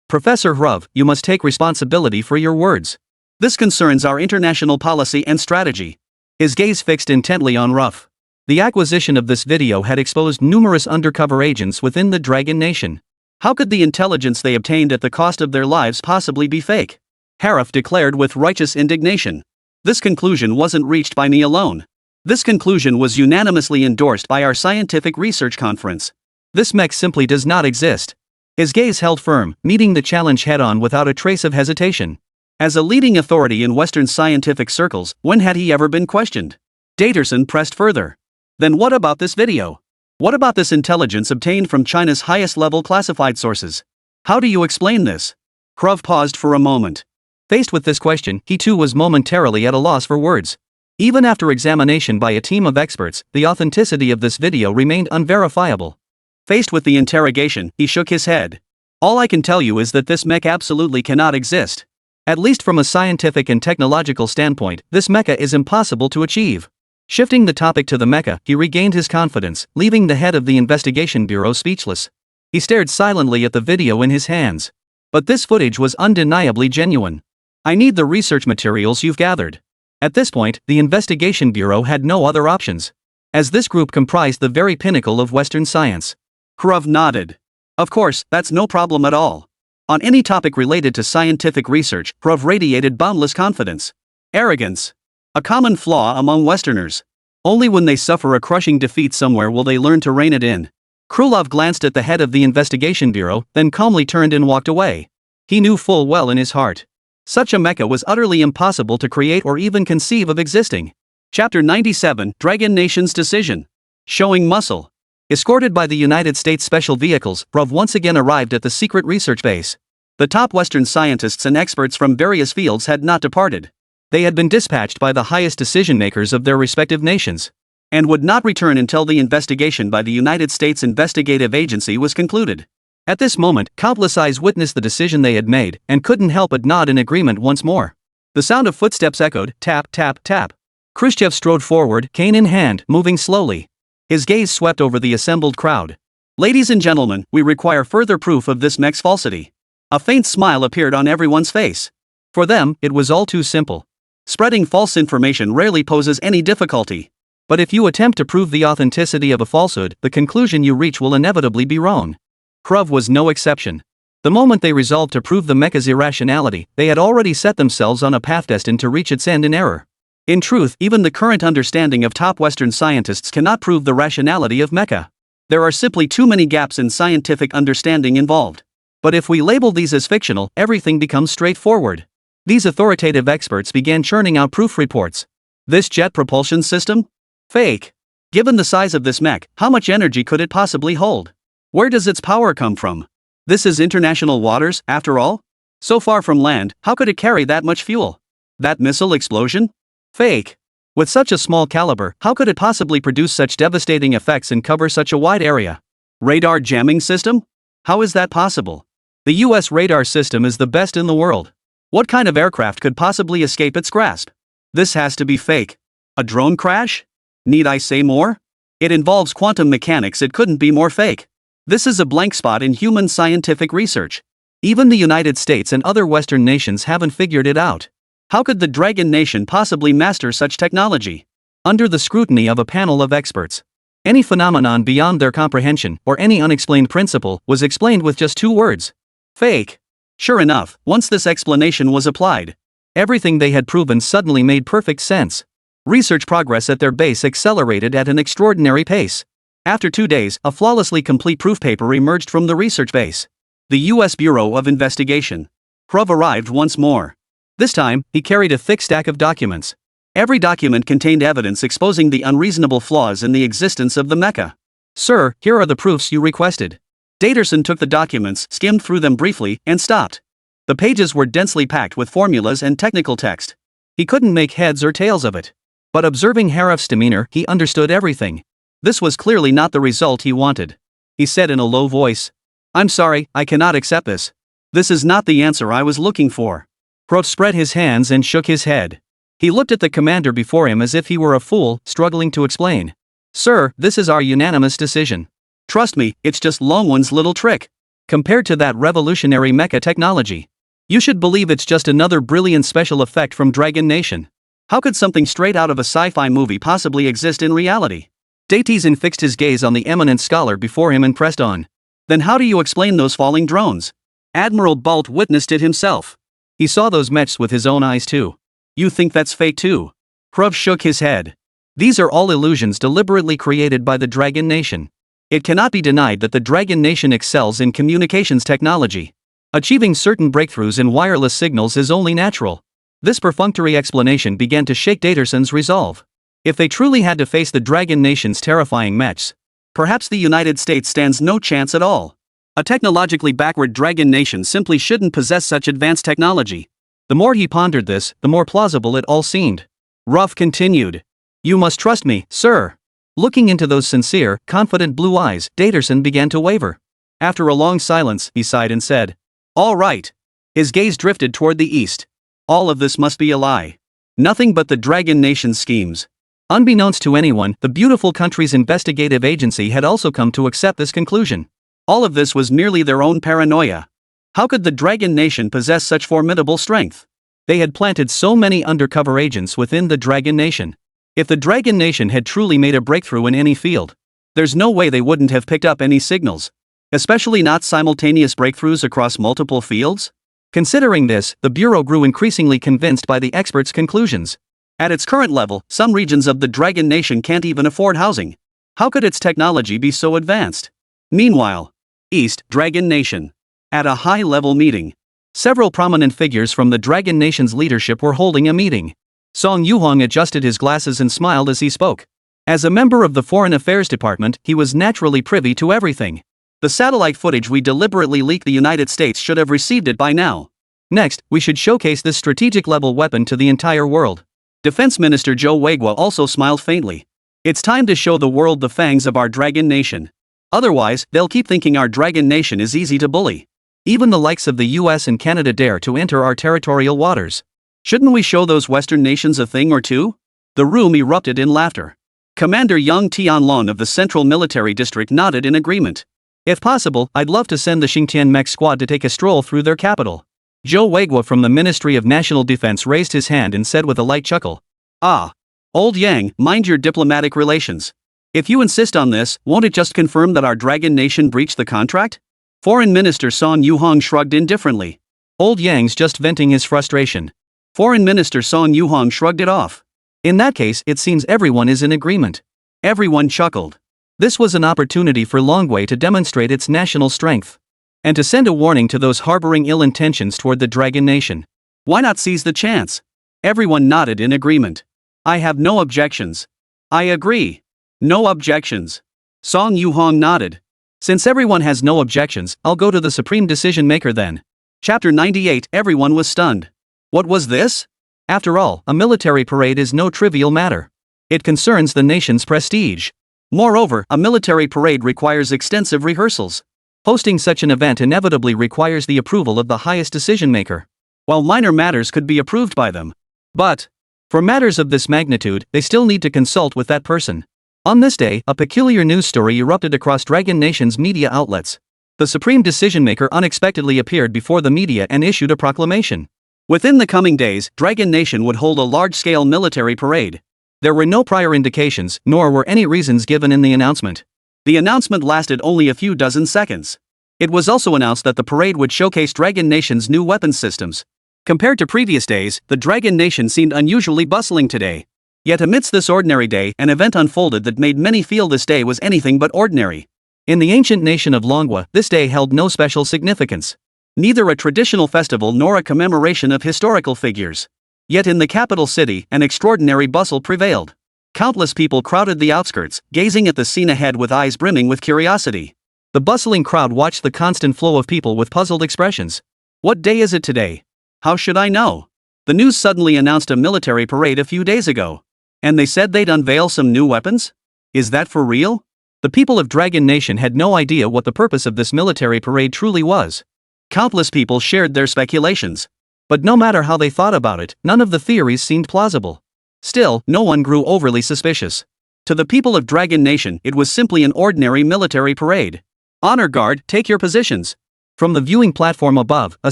"Professor Hruv, you must take responsibility for your words. This concerns our international policy and strategy." His gaze fixed intently on Ruff. The acquisition of this video had exposed numerous undercover agents within the Dragon Nation. How could the intelligence they obtained at the cost of their lives possibly be fake? Harif declared with righteous indignation. This conclusion wasn't reached by me alone. This conclusion was unanimously endorsed by our scientific research conference. This mech simply does not exist. His gaze held firm, meeting the challenge head-on without a trace of hesitation. As a leading authority in Western scientific circles, when had he ever been questioned? Daterson pressed further. Then what about this video? What about this intelligence obtained from China's highest-level classified sources? How do you explain this? Hruv paused for a moment. Faced with this question, he too was momentarily at a loss for words. Even after examination by a team of experts, the authenticity of this video remained unverifiable. Faced with the interrogation, he shook his head. All I can tell you is that this mech absolutely cannot exist. At least from a scientific and technological standpoint, this mecha is impossible to achieve. Shifting the topic to the mecha, he regained his confidence, leaving the head of the Investigation Bureau speechless. He stared silently at the video in his hands. But this footage was undeniably genuine. I need the research materials you've gathered. At this point, the Investigation Bureau had no other options, as this group comprised the very pinnacle of Western science. Hruv nodded. Of course, that's no problem at all. On any topic related to scientific research, Hruv radiated boundless confidence. Arrogance. A common flaw among Westerners. Only when they suffer a crushing defeat somewhere will they learn to rein it in. Krylov glanced at the head of the Investigation Bureau, then calmly turned and walked away. He knew full well in his heart. Such a mecha was utterly impossible to create or even conceive of existing. Chapter 97, Dragon Nation's Decision. Showing muscle. Escorted by the United States Special Vehicles, Hruv once again arrived at the secret research base. The top Western scientists and experts from various fields had not departed. They had been dispatched by the highest decision-makers of their respective nations, and would not return until the investigation by the United States Investigative Agency was concluded. At this moment, countless eyes witnessed the decision they had made, and couldn't help but nod in agreement once more. The sound of footsteps echoed, tap, tap, tap. Khrushchev strode forward, cane in hand, moving slowly. His gaze swept over the assembled crowd. Ladies and gentlemen, we require further proof of this mech's falsity. A faint smile appeared on everyone's face. For them, it was all too simple. Spreading false information rarely poses any difficulty. But if you attempt to prove the authenticity of a falsehood, the conclusion you reach will inevitably be wrong. Hruv was no exception. The moment they resolved to prove the mecha's irrationality, they had already set themselves on a path destined to reach its end in error. In truth, even the current understanding of top Western scientists cannot prove the rationality of mecha. There are simply too many gaps in scientific understanding involved. But if we label these as fictional, everything becomes straightforward. These authoritative experts began churning out proof reports. This jet propulsion system? Fake. Given the size of this mech, how much energy could it possibly hold? Where does its power come from? This is international waters, after all? So far from land, how could it carry that much fuel? That missile explosion? Fake. With such a small caliber, how could it possibly produce such devastating effects and cover such a wide area? Radar jamming system? How is that possible? The US radar system is the best in the world. What kind of aircraft could possibly escape its grasp? This has to be fake. A drone crash? Need I say more? It involves quantum mechanics, it couldn't be more fake. This is a blank spot in human scientific research. Even the United States and other Western nations haven't figured it out. How could the Dragon Nation possibly master such technology? Under the scrutiny of a panel of experts, any phenomenon beyond their comprehension, or any unexplained principle, was explained with just 2 words. Fake. Sure enough, once this explanation was applied, everything they had proven suddenly made perfect sense. Research progress at their base accelerated at an extraordinary pace. After 2 days, a flawlessly complete proof paper emerged from the research base. The U.S. Bureau of Investigation. Prov arrived once more. This time, he carried a thick stack of documents. Every document contained evidence exposing the unreasonable flaws in the existence of the mecha. Sir, here are the proofs you requested. Daterson took the documents, skimmed through them briefly, and stopped. The pages were densely packed with formulas and technical text. He couldn't make heads or tails of it. But observing Haref's demeanor, he understood everything. This was clearly not the result he wanted. He said in a low voice, "I'm sorry, I cannot accept this. This is not the answer I was looking for." Prof spread his hands and shook his head. He looked at the commander before him as if he were a fool, struggling to explain. "Sir, this is our unanimous decision. Trust me, it's just Longwon's little trick. Compared to that revolutionary mecha technology, you should believe it's just another brilliant special effect from Dragon Nation. How could something straight out of a sci-fi movie possibly exist in reality?" Daterson fixed his gaze on the eminent scholar before him and pressed on. "Then how do you explain those falling drones?" Admiral Balt witnessed it himself. He saw those mechs with his own eyes too. "You think that's fake too?" Prov shook his head. "These are all illusions deliberately created by the Dragon Nation. It cannot be denied that the Dragon Nation excels in communications technology. Achieving certain breakthroughs in wireless signals is only natural." This perfunctory explanation began to shake Daterson's resolve. If they truly had to face the Dragon Nation's terrifying mechs, perhaps the United States stands no chance at all. A technologically backward Dragon Nation simply shouldn't possess such advanced technology. The more he pondered this, the more plausible it all seemed. Ruff continued. "You must trust me, sir." Looking into those sincere, confident blue eyes, Daterson began to waver. After a long silence, he sighed and said, "All right." His gaze drifted toward the east. All of this must be a lie. Nothing but the Dragon Nation's schemes. Unbeknownst to anyone, the beautiful country's investigative agency had also come to accept this conclusion. All of this was merely their own paranoia. How could the Dragon Nation possess such formidable strength? They had planted so many undercover agents within the Dragon Nation. If the Dragon Nation had truly made a breakthrough in any field, there's no way they wouldn't have picked up any signals. Especially not simultaneous breakthroughs across multiple fields? Considering this, the Bureau grew increasingly convinced by the experts' conclusions. At its current level, some regions of the Dragon Nation can't even afford housing. How could its technology be so advanced? Meanwhile, East Dragon Nation. At a high-level meeting, several prominent figures from the Dragon Nation's leadership were holding a meeting. Song Yuhong adjusted his glasses and smiled as he spoke. As a member of the Foreign Affairs Department, he was naturally privy to everything. The satellite footage we deliberately leaked the United States should have received it by now. Next, we should showcase this strategic-level weapon to the entire world. Defense Minister Joe Wegwa also smiled faintly. It's time to show the world the fangs of our Dragon Nation. Otherwise, they'll keep thinking our Dragon Nation is easy to bully. Even the likes of the US and Canada dare to enter our territorial waters. Shouldn't we show those Western nations a thing or two? The room erupted in laughter. Commander Yang Tianlong of the Central Military District nodded in agreement. "If possible, I'd love to send the Xingtian mech squad to take a stroll through their capital." Joe Wegwa from the Ministry of National Defense raised his hand and said with a light chuckle, "Ah. Old Yang, mind your diplomatic relations. If you insist on this, won't it just confirm that our Dragon Nation breached the contract?" Foreign Minister Song Yuhong shrugged indifferently. Old Yang's just venting his frustration. Foreign Minister Song Yuhong shrugged it off. In that case, it seems everyone is in agreement. Everyone chuckled. This was an opportunity for Longwei to demonstrate its national strength. and to send a warning to those harboring ill intentions toward the Dragon Nation. Why not seize the chance? Everyone nodded in agreement. I have no objections. I agree. No objections. Song Yuhong nodded. Since everyone has no objections, I'll go to the Supreme Decision Maker then. Chapter 98. Everyone was stunned. What was this? After all, a military parade is no trivial matter. It concerns the nation's prestige. Moreover, a military parade requires extensive rehearsals. Hosting such an event inevitably requires the approval of the highest decision maker, while minor matters could be approved by them. But, for matters of this magnitude, they still need to consult with that person. On this day, a peculiar news story erupted across Dragon Nation's media outlets. The Supreme Decision Maker unexpectedly appeared before the media and issued a proclamation. Within the coming days, Dragon Nation would hold a large-scale military parade. There were no prior indications, nor were any reasons given in the announcement. The announcement lasted only a few dozen seconds. It was also announced that the parade would showcase Dragon Nation's new weapons systems. Compared to previous days, the Dragon Nation seemed unusually bustling today. Yet amidst this ordinary day, an event unfolded that made many feel this day was anything but ordinary. In the ancient nation of Longwa, this day held no special significance. Neither a traditional festival nor a commemoration of historical figures. Yet in the capital city, an extraordinary bustle prevailed. Countless people crowded the outskirts, gazing at the scene ahead with eyes brimming with curiosity. The bustling crowd watched the constant flow of people with puzzled expressions. What day is it today? How should I know? The news suddenly announced a military parade a few days ago. And they said they'd unveil some new weapons? Is that for real? The people of Dragon Nation had no idea what the purpose of this military parade truly was. Countless people shared their speculations. But no matter how they thought about it, none of the theories seemed plausible. Still, no one grew overly suspicious. To the people of Dragon Nation, it was simply an ordinary military parade. Honor Guard, take your positions. From the viewing platform above, a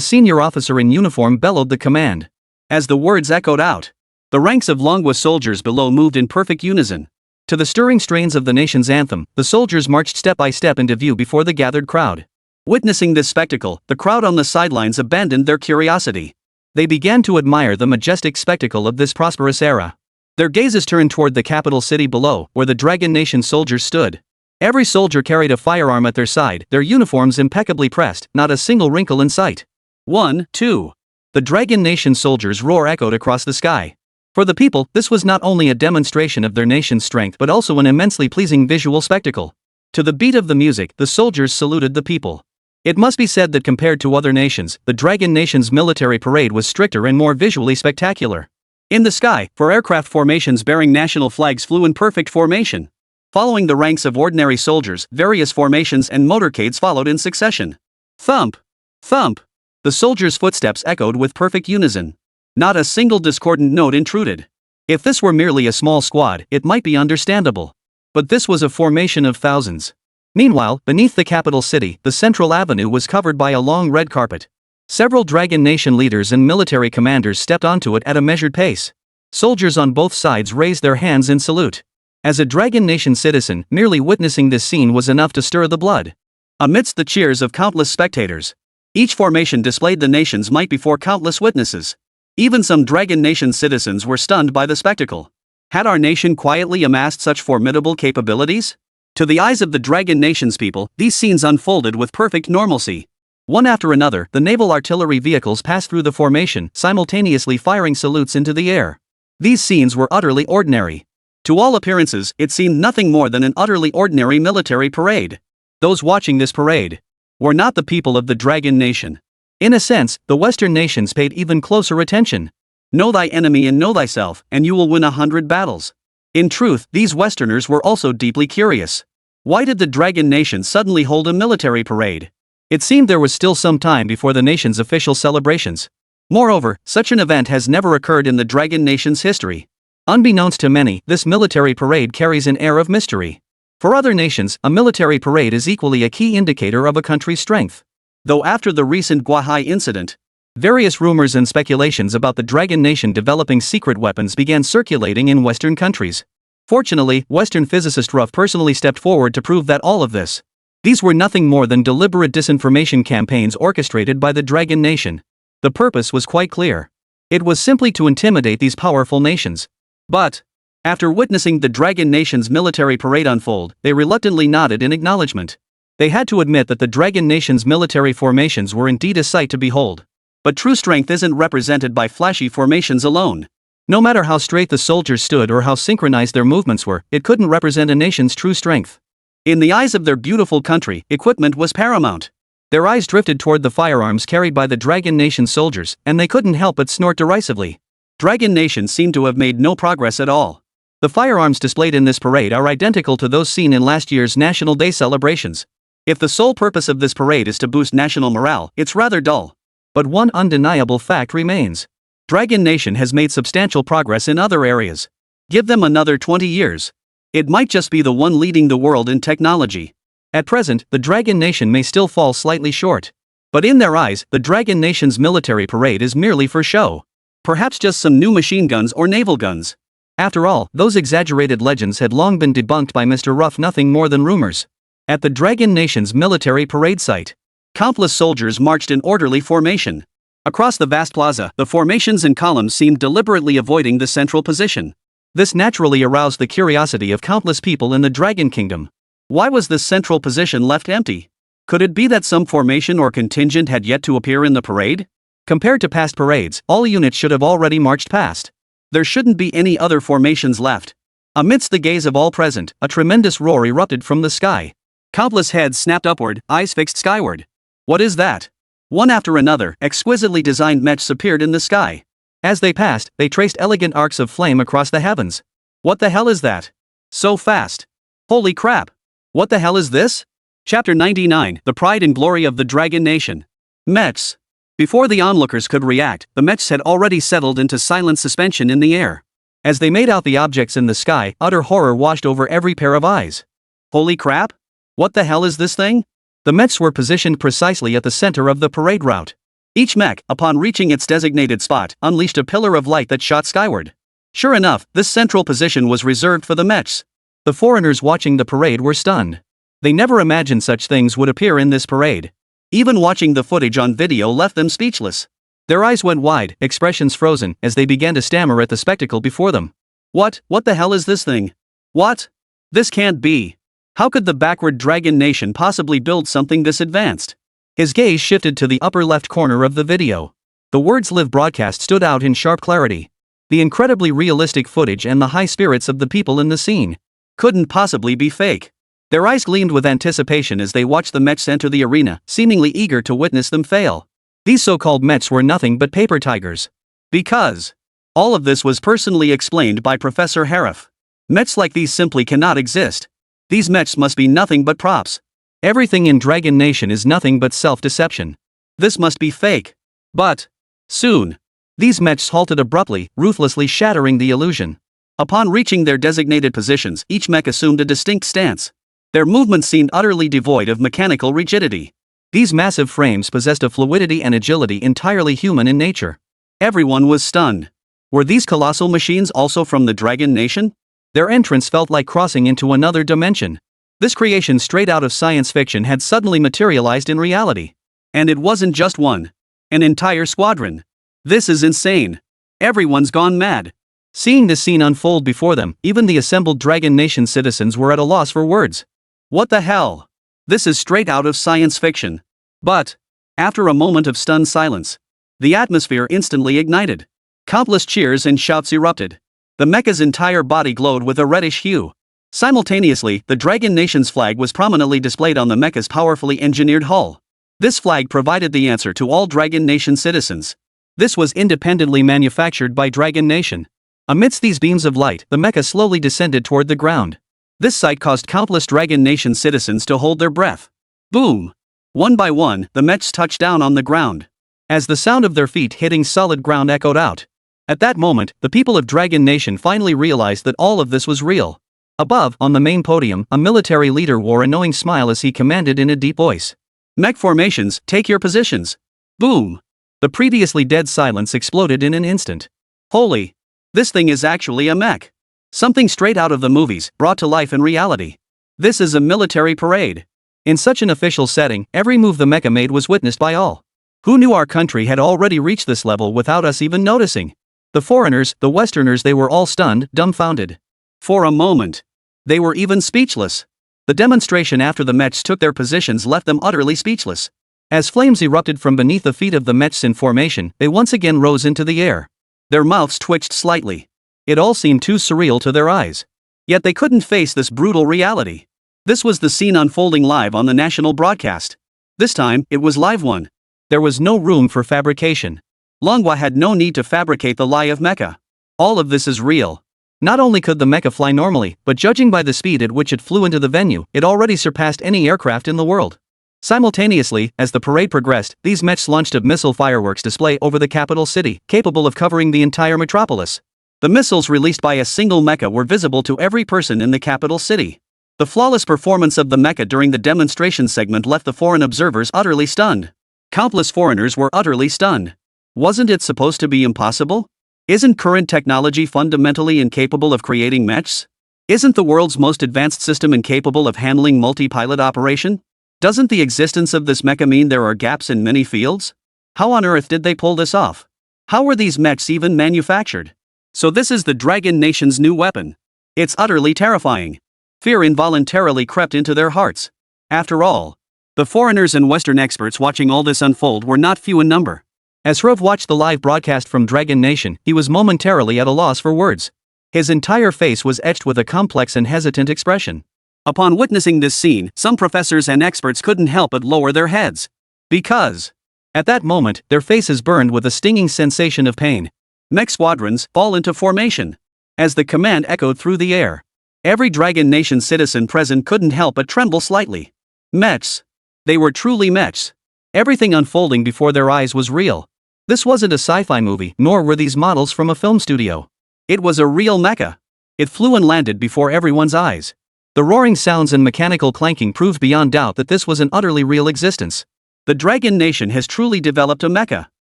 senior officer in uniform bellowed the command. As the words echoed out, the ranks of Longwa soldiers below moved in perfect unison. To the stirring strains of the nation's anthem, the soldiers marched step by step into view before the gathered crowd. Witnessing this spectacle, the crowd on the sidelines abandoned their curiosity. They began to admire the majestic spectacle of this prosperous era. Their gazes turned toward the capital city below, where the Dragon Nation soldiers stood. Every soldier carried a firearm at their side, their uniforms impeccably pressed, not a single wrinkle in sight. 1, 2. The Dragon Nation soldiers' roar echoed across the sky. For the people, this was not only a demonstration of their nation's strength but also an immensely pleasing visual spectacle. To the beat of the music, the soldiers saluted the people. It must be said that compared to other nations, the Dragon Nation's military parade was stricter and more visually spectacular. In the sky, four aircraft formations bearing national flags flew in perfect formation. Following the ranks of ordinary soldiers, various formations and motorcades followed in succession. Thump! Thump! The soldiers' footsteps echoed with perfect unison. Not a single discordant note intruded. If this were merely a small squad, it might be understandable. But this was a formation of thousands. Meanwhile, beneath the capital city, the central avenue was covered by a long red carpet. Several Dragon Nation leaders and military commanders stepped onto it at a measured pace. Soldiers on both sides raised their hands in salute. As a Dragon Nation citizen, merely witnessing this scene was enough to stir the blood. Amidst the cheers of countless spectators, each formation displayed the nation's might before countless witnesses. Even some Dragon Nation citizens were stunned by the spectacle. Had our nation quietly amassed such formidable capabilities? To the eyes of the Dragon Nation's people, these scenes unfolded with perfect normalcy. One after another, the naval artillery vehicles passed through the formation, simultaneously firing salutes into the air. These scenes were utterly ordinary. To all appearances, it seemed nothing more than an utterly ordinary military parade. Those watching this parade were not the people of the Dragon Nation. In a sense, the Western nations paid even closer attention. Know thy enemy and know thyself, and you will win 100 battles. In truth, these Westerners were also deeply curious. Why did the Dragon Nation suddenly hold a military parade? It seemed there was still some time before the nation's official celebrations. Moreover, such an event has never occurred in the Dragon Nation's history. Unbeknownst to many, this military parade carries an air of mystery. For other nations, a military parade is equally a key indicator of a country's strength. Though after the recent Guahai incident, various rumors and speculations about the Dragon Nation developing secret weapons began circulating in Western countries. Fortunately, Western physicist Ruff personally stepped forward to prove that all of this. These were nothing more than deliberate disinformation campaigns orchestrated by the Dragon Nation. The purpose was quite clear. It was simply to intimidate these powerful nations. But, after witnessing the Dragon Nation's military parade unfold, they reluctantly nodded in acknowledgement. They had to admit that the Dragon Nation's military formations were indeed a sight to behold. But true strength isn't represented by flashy formations alone. No matter how straight the soldiers stood or how synchronized their movements were, it couldn't represent a nation's true strength. In the eyes of their beautiful country, equipment was paramount. Their eyes drifted toward the firearms carried by the Dragon Nation soldiers, and they couldn't help but snort derisively. Dragon Nation seemed to have made no progress at all. The firearms displayed in this parade are identical to those seen in last year's National Day celebrations. If the sole purpose of this parade is to boost national morale, it's rather dull. But one undeniable fact remains. Dragon Nation has made substantial progress in other areas. Give them another 20 years. It might just be the one leading the world in technology. At present, the Dragon Nation may still fall slightly short. But in their eyes, the Dragon Nation's military parade is merely for show. Perhaps just some new machine guns or naval guns. After all, those exaggerated legends had long been debunked by Mr. Ruff, nothing more than rumors. At the Dragon Nation's military parade site, countless soldiers marched in orderly formation. Across the vast plaza, the formations and columns seemed deliberately avoiding the central position. This naturally aroused the curiosity of countless people in the Dragon Kingdom. Why was this central position left empty? Could it be that some formation or contingent had yet to appear in the parade? Compared to past parades, all units should have already marched past. There shouldn't be any other formations left. Amidst the gaze of all present, a tremendous roar erupted from the sky. Countless heads snapped upward, eyes fixed skyward. What is that? One after another, exquisitely designed mechs appeared in the sky. As they passed, they traced elegant arcs of flame across the heavens. What the hell is that? So fast. Holy crap. What the hell is this? Chapter 99, The Pride and Glory of the Dragon Nation. Mechs. Before the onlookers could react, the mechs had already settled into silent suspension in the air. As they made out the objects in the sky, utter horror washed over every pair of eyes. Holy crap? What the hell is this thing? The mechs were positioned precisely at the center of the parade route. Each mech, upon reaching its designated spot, unleashed a pillar of light that shot skyward. Sure enough, this central position was reserved for the mechs. The foreigners watching the parade were stunned. They never imagined such things would appear in this parade. Even watching the footage on video left them speechless. Their eyes went wide, expressions frozen, as they began to stammer at the spectacle before them. What the hell is this thing? What? This can't be. How could the backward Dragon Nation possibly build something this advanced? His gaze shifted to the upper left corner of the video. The words "live" broadcast stood out in sharp clarity. The incredibly realistic footage and the high spirits of the people in the scene couldn't possibly be fake. Their eyes gleamed with anticipation as they watched the mechs enter the arena, seemingly eager to witness them fail. These so-called mechs were nothing but paper tigers. Because all of this was personally explained by Professor Harif. Mechs like these simply cannot exist. These mechs must be nothing but props. Everything in Dragon Nation is nothing but self-deception. This must be fake. But soon, these mechs halted abruptly, ruthlessly shattering the illusion. Upon reaching their designated positions, each mech assumed a distinct stance. Their movements seemed utterly devoid of mechanical rigidity. These massive frames possessed a fluidity and agility entirely human in nature. Everyone was stunned. Were these colossal machines also from the Dragon Nation? Their entrance felt like crossing into another dimension. This creation straight out of science fiction had suddenly materialized in reality. And it wasn't just one. An entire squadron. This is insane. Everyone's gone mad. Seeing this scene unfold before them, even the assembled Dragon Nation citizens were at a loss for words. What the hell? This is straight out of science fiction. But after a moment of stunned silence, the atmosphere instantly ignited. Countless cheers and shouts erupted. The mecha's entire body glowed with a reddish hue. Simultaneously, the Dragon Nation's flag was prominently displayed on the mecha's powerfully engineered hull. This flag provided the answer to all Dragon Nation citizens. This was independently manufactured by Dragon Nation. Amidst these beams of light, the mecha slowly descended toward the ground. This sight caused countless Dragon Nation citizens to hold their breath. Boom! One by one, the mechs touched down on the ground. As the sound of their feet hitting solid ground echoed out. At that moment, the people of Dragon Nation finally realized that all of this was real. Above, on the main podium, a military leader wore a knowing smile as he commanded in a deep voice. Mech formations, take your positions. Boom! The previously dead silence exploded in an instant. Holy! This thing is actually a mech. Something straight out of the movies, brought to life in reality. This is a military parade. In such an official setting, every move the mecha made was witnessed by all. Who knew our country had already reached this level without us even noticing? The foreigners, the Westerners, they were all stunned, dumbfounded. For a moment, they were even speechless. The demonstration after the mechs took their positions left them utterly speechless. As flames erupted from beneath the feet of the mechs in formation, they once again rose into the air. Their mouths twitched slightly. It all seemed too surreal to their eyes. Yet they couldn't face this brutal reality. This was the scene unfolding live on the national broadcast. This time, it was live one. There was no room for fabrication. Manhwa had no need to fabricate the lie of mecha. All of this is real. Not only could the mecha fly normally, but judging by the speed at which it flew into the venue, it already surpassed any aircraft in the world. Simultaneously, as the parade progressed, these mechs launched a missile fireworks display over the capital city, capable of covering the entire metropolis. The missiles released by a single mecha were visible to every person in the capital city. The flawless performance of the mecha during the demonstration segment left the foreign observers utterly stunned. Countless foreigners were utterly stunned. Wasn't it supposed to be impossible? Isn't current technology fundamentally incapable of creating mechs? Isn't the world's most advanced system incapable of handling multi-pilot operation? Doesn't the existence of this mecha mean there are gaps in many fields? How on earth did they pull this off? How were these mechs even manufactured? So this is the Dragon Nation's new weapon. It's utterly terrifying. Fear involuntarily crept into their hearts. After all, the foreigners and Western experts watching all this unfold were not few in number. As Hrov watched the live broadcast from Dragon Nation, he was momentarily at a loss for words. His entire face was etched with a complex and hesitant expression. Upon witnessing this scene, some professors and experts couldn't help but lower their heads. Because, at that moment, their faces burned with a stinging sensation of pain. Mech squadrons fall into formation. As the command echoed through the air, every Dragon Nation citizen present couldn't help but tremble slightly. Mechs. They were truly mechs. Everything unfolding before their eyes was real. This wasn't a sci-fi movie, nor were these models from a film studio. It was a real mecha. It flew and landed before everyone's eyes. The roaring sounds and mechanical clanking proved beyond doubt that this was an utterly real existence. The Dragon Nation has truly developed a mecha.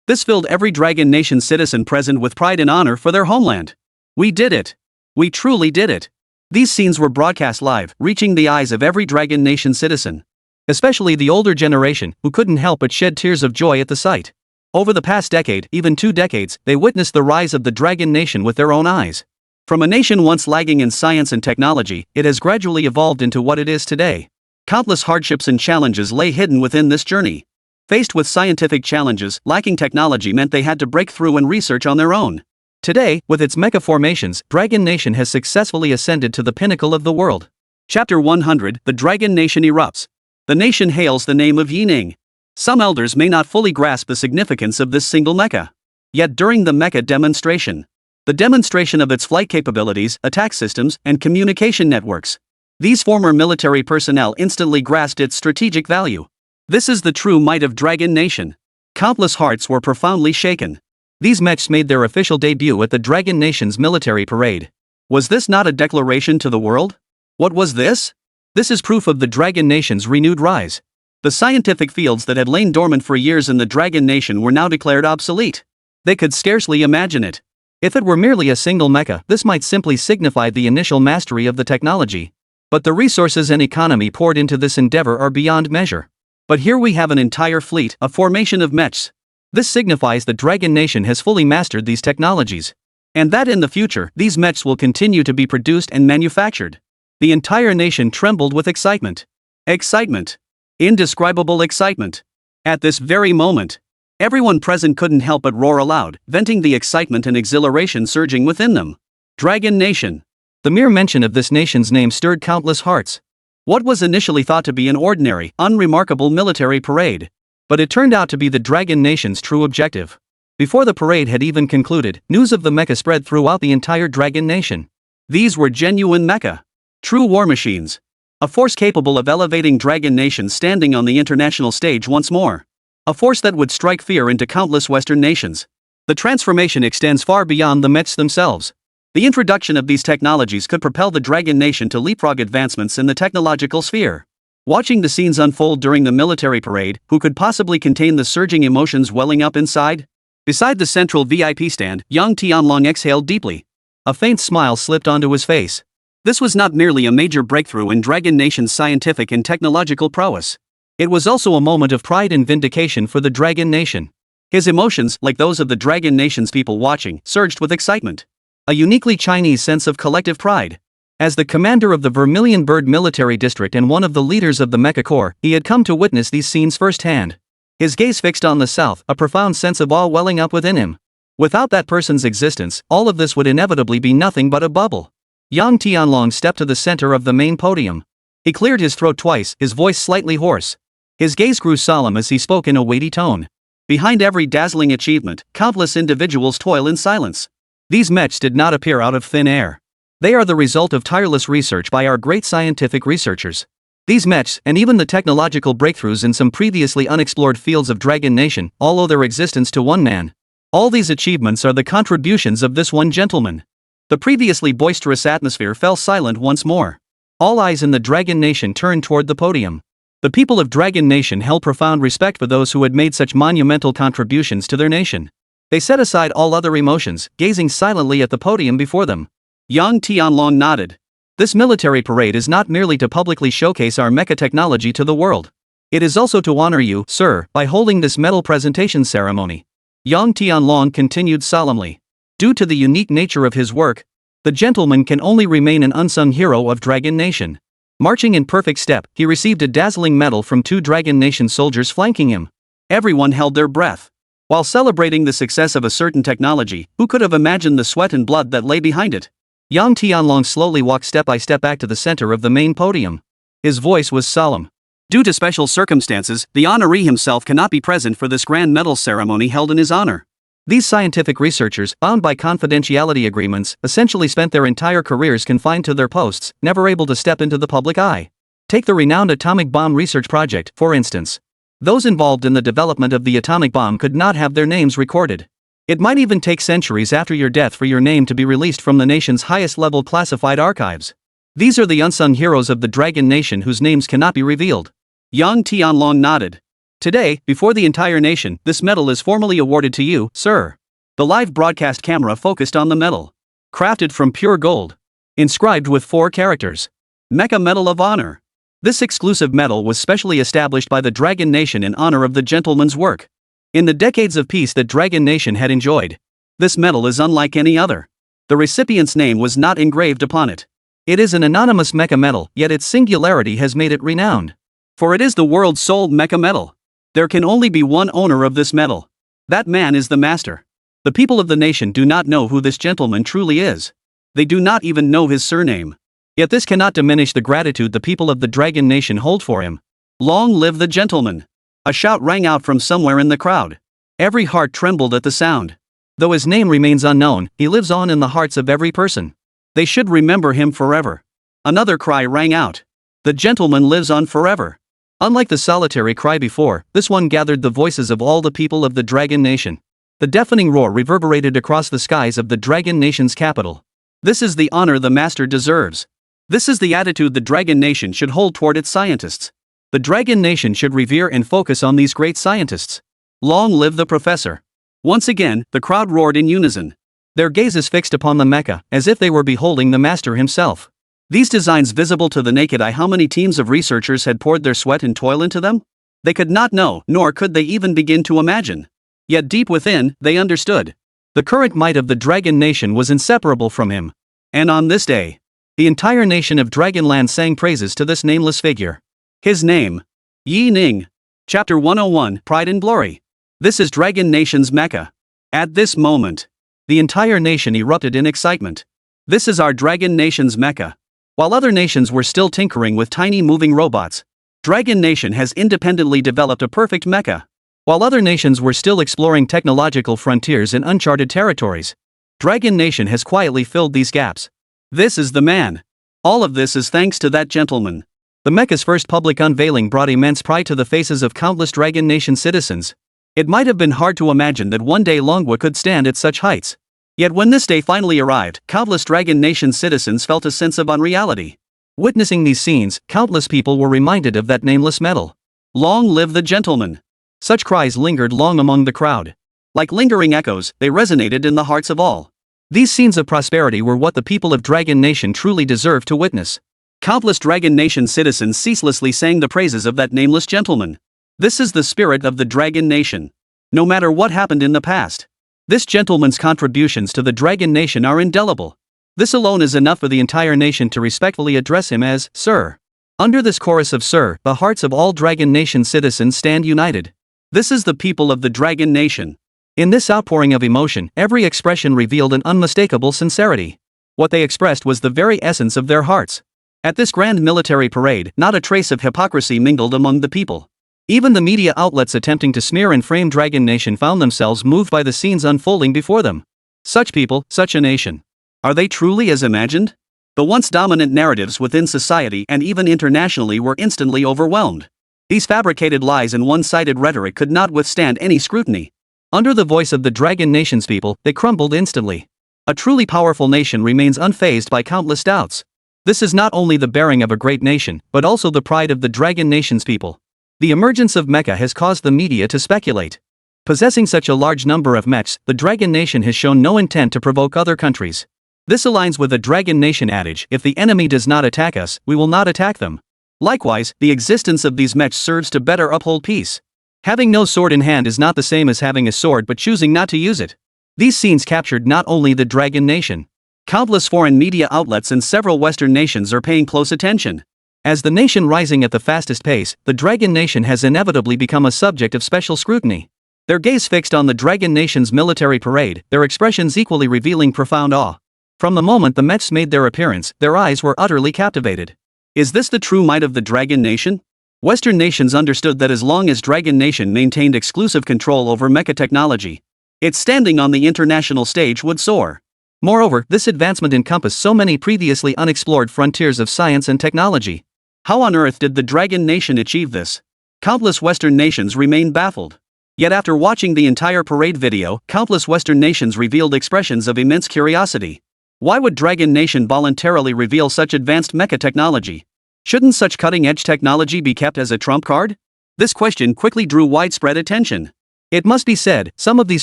This filled every Dragon Nation citizen present with pride and honor for their homeland. We did it. We truly did it. These scenes were broadcast live, reaching the eyes of every Dragon Nation citizen. Especially the older generation, who couldn't help but shed tears of joy at the sight. Over the past decade, even 2 decades, they witnessed the rise of the Dragon Nation with their own eyes. From a nation once lagging in science and technology, it has gradually evolved into what it is today. Countless hardships and challenges lay hidden within this journey. Faced with scientific challenges, lacking technology meant they had to break through and research on their own. Today, with its mecha formations, Dragon Nation has successfully ascended to the pinnacle of the world. Chapter 100, The Dragon Nation Erupts. The nation hails the name of Yining. Some elders may not fully grasp the significance of this single mecha. Yet during the mecha demonstration, the demonstration of its flight capabilities, attack systems, and communication networks, these former military personnel instantly grasped its strategic value. This is the true might of Dragon Nation. Countless hearts were profoundly shaken. These mechs made their official debut at the Dragon Nation's military parade. Was this not a declaration to the world? What was this? This is proof of the Dragon Nation's renewed rise. The scientific fields that had lain dormant for years in the Dragon Nation were now declared obsolete. They could scarcely imagine it. If it were merely a single mecha, this might simply signify the initial mastery of the technology. But the resources and economy poured into this endeavor are beyond measure. But here we have an entire fleet, a formation of mechs. This signifies the Dragon Nation has fully mastered these technologies. And that in the future, these mechs will continue to be produced and manufactured. The entire nation trembled with excitement. Excitement. Indescribable excitement. At this very moment, everyone present couldn't help but roar aloud, venting the excitement and exhilaration surging within them. Dragon Nation. The mere mention of this nation's name stirred countless hearts. What was initially thought to be an ordinary, unremarkable military parade, but it turned out to be the Dragon Nation's true objective. Before the parade had even concluded, news of the mecha spread throughout the entire Dragon Nation. These were genuine mecha. True war machines. A force capable of elevating Dragon Nation standing on the international stage once more. A force that would strike fear into countless Western nations. The transformation extends far beyond the mechs themselves. The introduction of these technologies could propel the Dragon Nation to leapfrog advancements in the technological sphere. Watching the scenes unfold during the military parade, who could possibly contain the surging emotions welling up inside? Beside the central VIP stand, young Tianlong exhaled deeply. A faint smile slipped onto his face. This was not merely a major breakthrough in Dragon Nation's scientific and technological prowess. It was also a moment of pride and vindication for the Dragon Nation. His emotions, like those of the Dragon Nation's people watching, surged with excitement. A uniquely Chinese sense of collective pride. As the commander of the Vermilion Bird Military District and one of the leaders of the Mecha Corps, he had come to witness these scenes firsthand. His gaze fixed on the south, a profound sense of awe welling up within him. Without that person's existence, all of this would inevitably be nothing but a bubble. Yang Tianlong stepped to the center of the main podium. He cleared his throat twice, his voice slightly hoarse. His gaze grew solemn as he spoke in a weighty tone. Behind every dazzling achievement, countless individuals toil in silence. These mechs did not appear out of thin air. They are the result of tireless research by our great scientific researchers. These mechs, and even the technological breakthroughs in some previously unexplored fields of Dragon Nation, all owe their existence to one man. All these achievements are the contributions of this one gentleman. The previously boisterous atmosphere fell silent once more. All eyes in the Dragon Nation turned toward the podium. The people of Dragon Nation held profound respect for those who had made such monumental contributions to their nation. They set aside all other emotions, gazing silently at the podium before them. Yang Tianlong nodded. This military parade is not merely to publicly showcase our mecha technology to the world. It is also to honor you, sir, by holding this medal presentation ceremony. Yang Tianlong continued solemnly. Due to the unique nature of his work, the gentleman can only remain an unsung hero of Dragon Nation. Marching in perfect step, he received a dazzling medal from 2 Dragon Nation soldiers flanking him. Everyone held their breath. While celebrating the success of a certain technology, who could have imagined the sweat and blood that lay behind it? Yang Tianlong slowly walked step by step back to the center of the main podium. His voice was solemn. Due to special circumstances, the honoree himself cannot be present for this grand medal ceremony held in his honor. These scientific researchers, bound by confidentiality agreements, essentially spent their entire careers confined to their posts, never able to step into the public eye. Take the renowned atomic bomb research project, for instance. Those involved in the development of the atomic bomb could not have their names recorded. It might even take centuries after your death for your name to be released from the nation's highest-level classified archives. These are the unsung heroes of the Dragon Nation whose names cannot be revealed. Yang Tianlong nodded. Today, before the entire nation, this medal is formally awarded to you, sir. The live broadcast camera focused on the medal. Crafted from pure gold. Inscribed with 4 characters. Mecha Medal of Honor. This exclusive medal was specially established by the Dragon Nation in honor of the gentleman's work. In the decades of peace that Dragon Nation had enjoyed, this medal is unlike any other. The recipient's name was not engraved upon it. It is an anonymous mecha medal, yet its singularity has made it renowned. For it is the world's sole mecha medal. There can only be one owner of this medal. That man is the master. The people of the nation do not know who this gentleman truly is. They do not even know his surname. Yet this cannot diminish the gratitude the people of the Dragon Nation hold for him. Long live the gentleman! A shout rang out from somewhere in the crowd. Every heart trembled at the sound. Though his name remains unknown, he lives on in the hearts of every person. They should remember him forever. Another cry rang out. The gentleman lives on forever. Unlike the solitary cry before, this one gathered the voices of all the people of the Dragon Nation. The deafening roar reverberated across the skies of the Dragon Nation's capital. This is the honor the master deserves. This is the attitude the Dragon Nation should hold toward its scientists. The Dragon Nation should revere and focus on these great scientists. Long live the professor. Once again, the crowd roared in unison. Their gazes fixed upon the mecha, as if they were beholding the master himself. These designs visible to the naked eye, how many teams of researchers had poured their sweat and toil into them? They could not know, nor could they even begin to imagine. Yet deep within, they understood. The current might of the Dragon Nation was inseparable from him. And on this day, the entire nation of Dragonland sang praises to this nameless figure. His name. Yi Ning. Chapter 101, Pride and Glory. This is Dragon Nation's mecha. At this moment, the entire nation erupted in excitement. This is our Dragon Nation's mecha. While other nations were still tinkering with tiny moving robots, Dragon Nation has independently developed a perfect mecha. While other nations were still exploring technological frontiers in uncharted territories, Dragon Nation has quietly filled these gaps. This is the man. All of this is thanks to that gentleman. The mecha's first public unveiling brought immense pride to the faces of countless Dragon Nation citizens. It might have been hard to imagine that one day Longwa could stand at such heights. Yet when this day finally arrived, countless Dragon Nation citizens felt a sense of unreality. Witnessing these scenes, countless people were reminded of that nameless medal. Long live the gentleman! Such cries lingered long among the crowd. Like lingering echoes, they resonated in the hearts of all. These scenes of prosperity were what the people of Dragon Nation truly deserved to witness. Countless Dragon Nation citizens ceaselessly sang the praises of that nameless gentleman. This is the spirit of the Dragon Nation. No matter what happened in the past, this gentleman's contributions to the Dragon Nation are indelible. This alone is enough for the entire nation to respectfully address him as Sir. Under this chorus of Sir, the hearts of all Dragon Nation citizens stand united. This is the people of the Dragon Nation. In this outpouring of emotion, every expression revealed an unmistakable sincerity. What they expressed was the very essence of their hearts. At this grand military parade, not a trace of hypocrisy mingled among the people. Even the media outlets attempting to smear and frame Dragon Nation found themselves moved by the scenes unfolding before them. Such people, such a nation. Are they truly as imagined? The once dominant narratives within society and even internationally were instantly overwhelmed. These fabricated lies and one-sided rhetoric could not withstand any scrutiny. Under the voice of the Dragon Nation's people, they crumbled instantly. A truly powerful nation remains unfazed by countless doubts. This is not only the bearing of a great nation, but also the pride of the Dragon Nation's people. The emergence of mecha has caused the media to speculate. Possessing such a large number of mechs, the Dragon Nation has shown no intent to provoke other countries. This aligns with the Dragon Nation adage, if the enemy does not attack us, we will not attack them. Likewise, the existence of these mechs serves to better uphold peace. Having no sword in hand is not the same as having a sword but choosing not to use it. These scenes captured not only the Dragon Nation. Countless foreign media outlets and several Western nations are paying close attention. As the nation rising at the fastest pace, the Dragon Nation has inevitably become a subject of special scrutiny. Their gaze fixed on the Dragon Nation's military parade, their expressions equally revealing profound awe. From the moment the mechs made their appearance, their eyes were utterly captivated. Is this the true might of the Dragon Nation? Western nations understood that as long as Dragon Nation maintained exclusive control over mecha technology, its standing on the international stage would soar. Moreover, this advancement encompassed so many previously unexplored frontiers of science and technology. How on earth did the Dragon Nation achieve this? Countless Western nations remain baffled. Yet after watching the entire parade video, countless Western nations revealed expressions of immense curiosity. Why would Dragon Nation voluntarily reveal such advanced mecha technology? Shouldn't such cutting-edge technology be kept as a trump card? This question quickly drew widespread attention. It must be said, some of these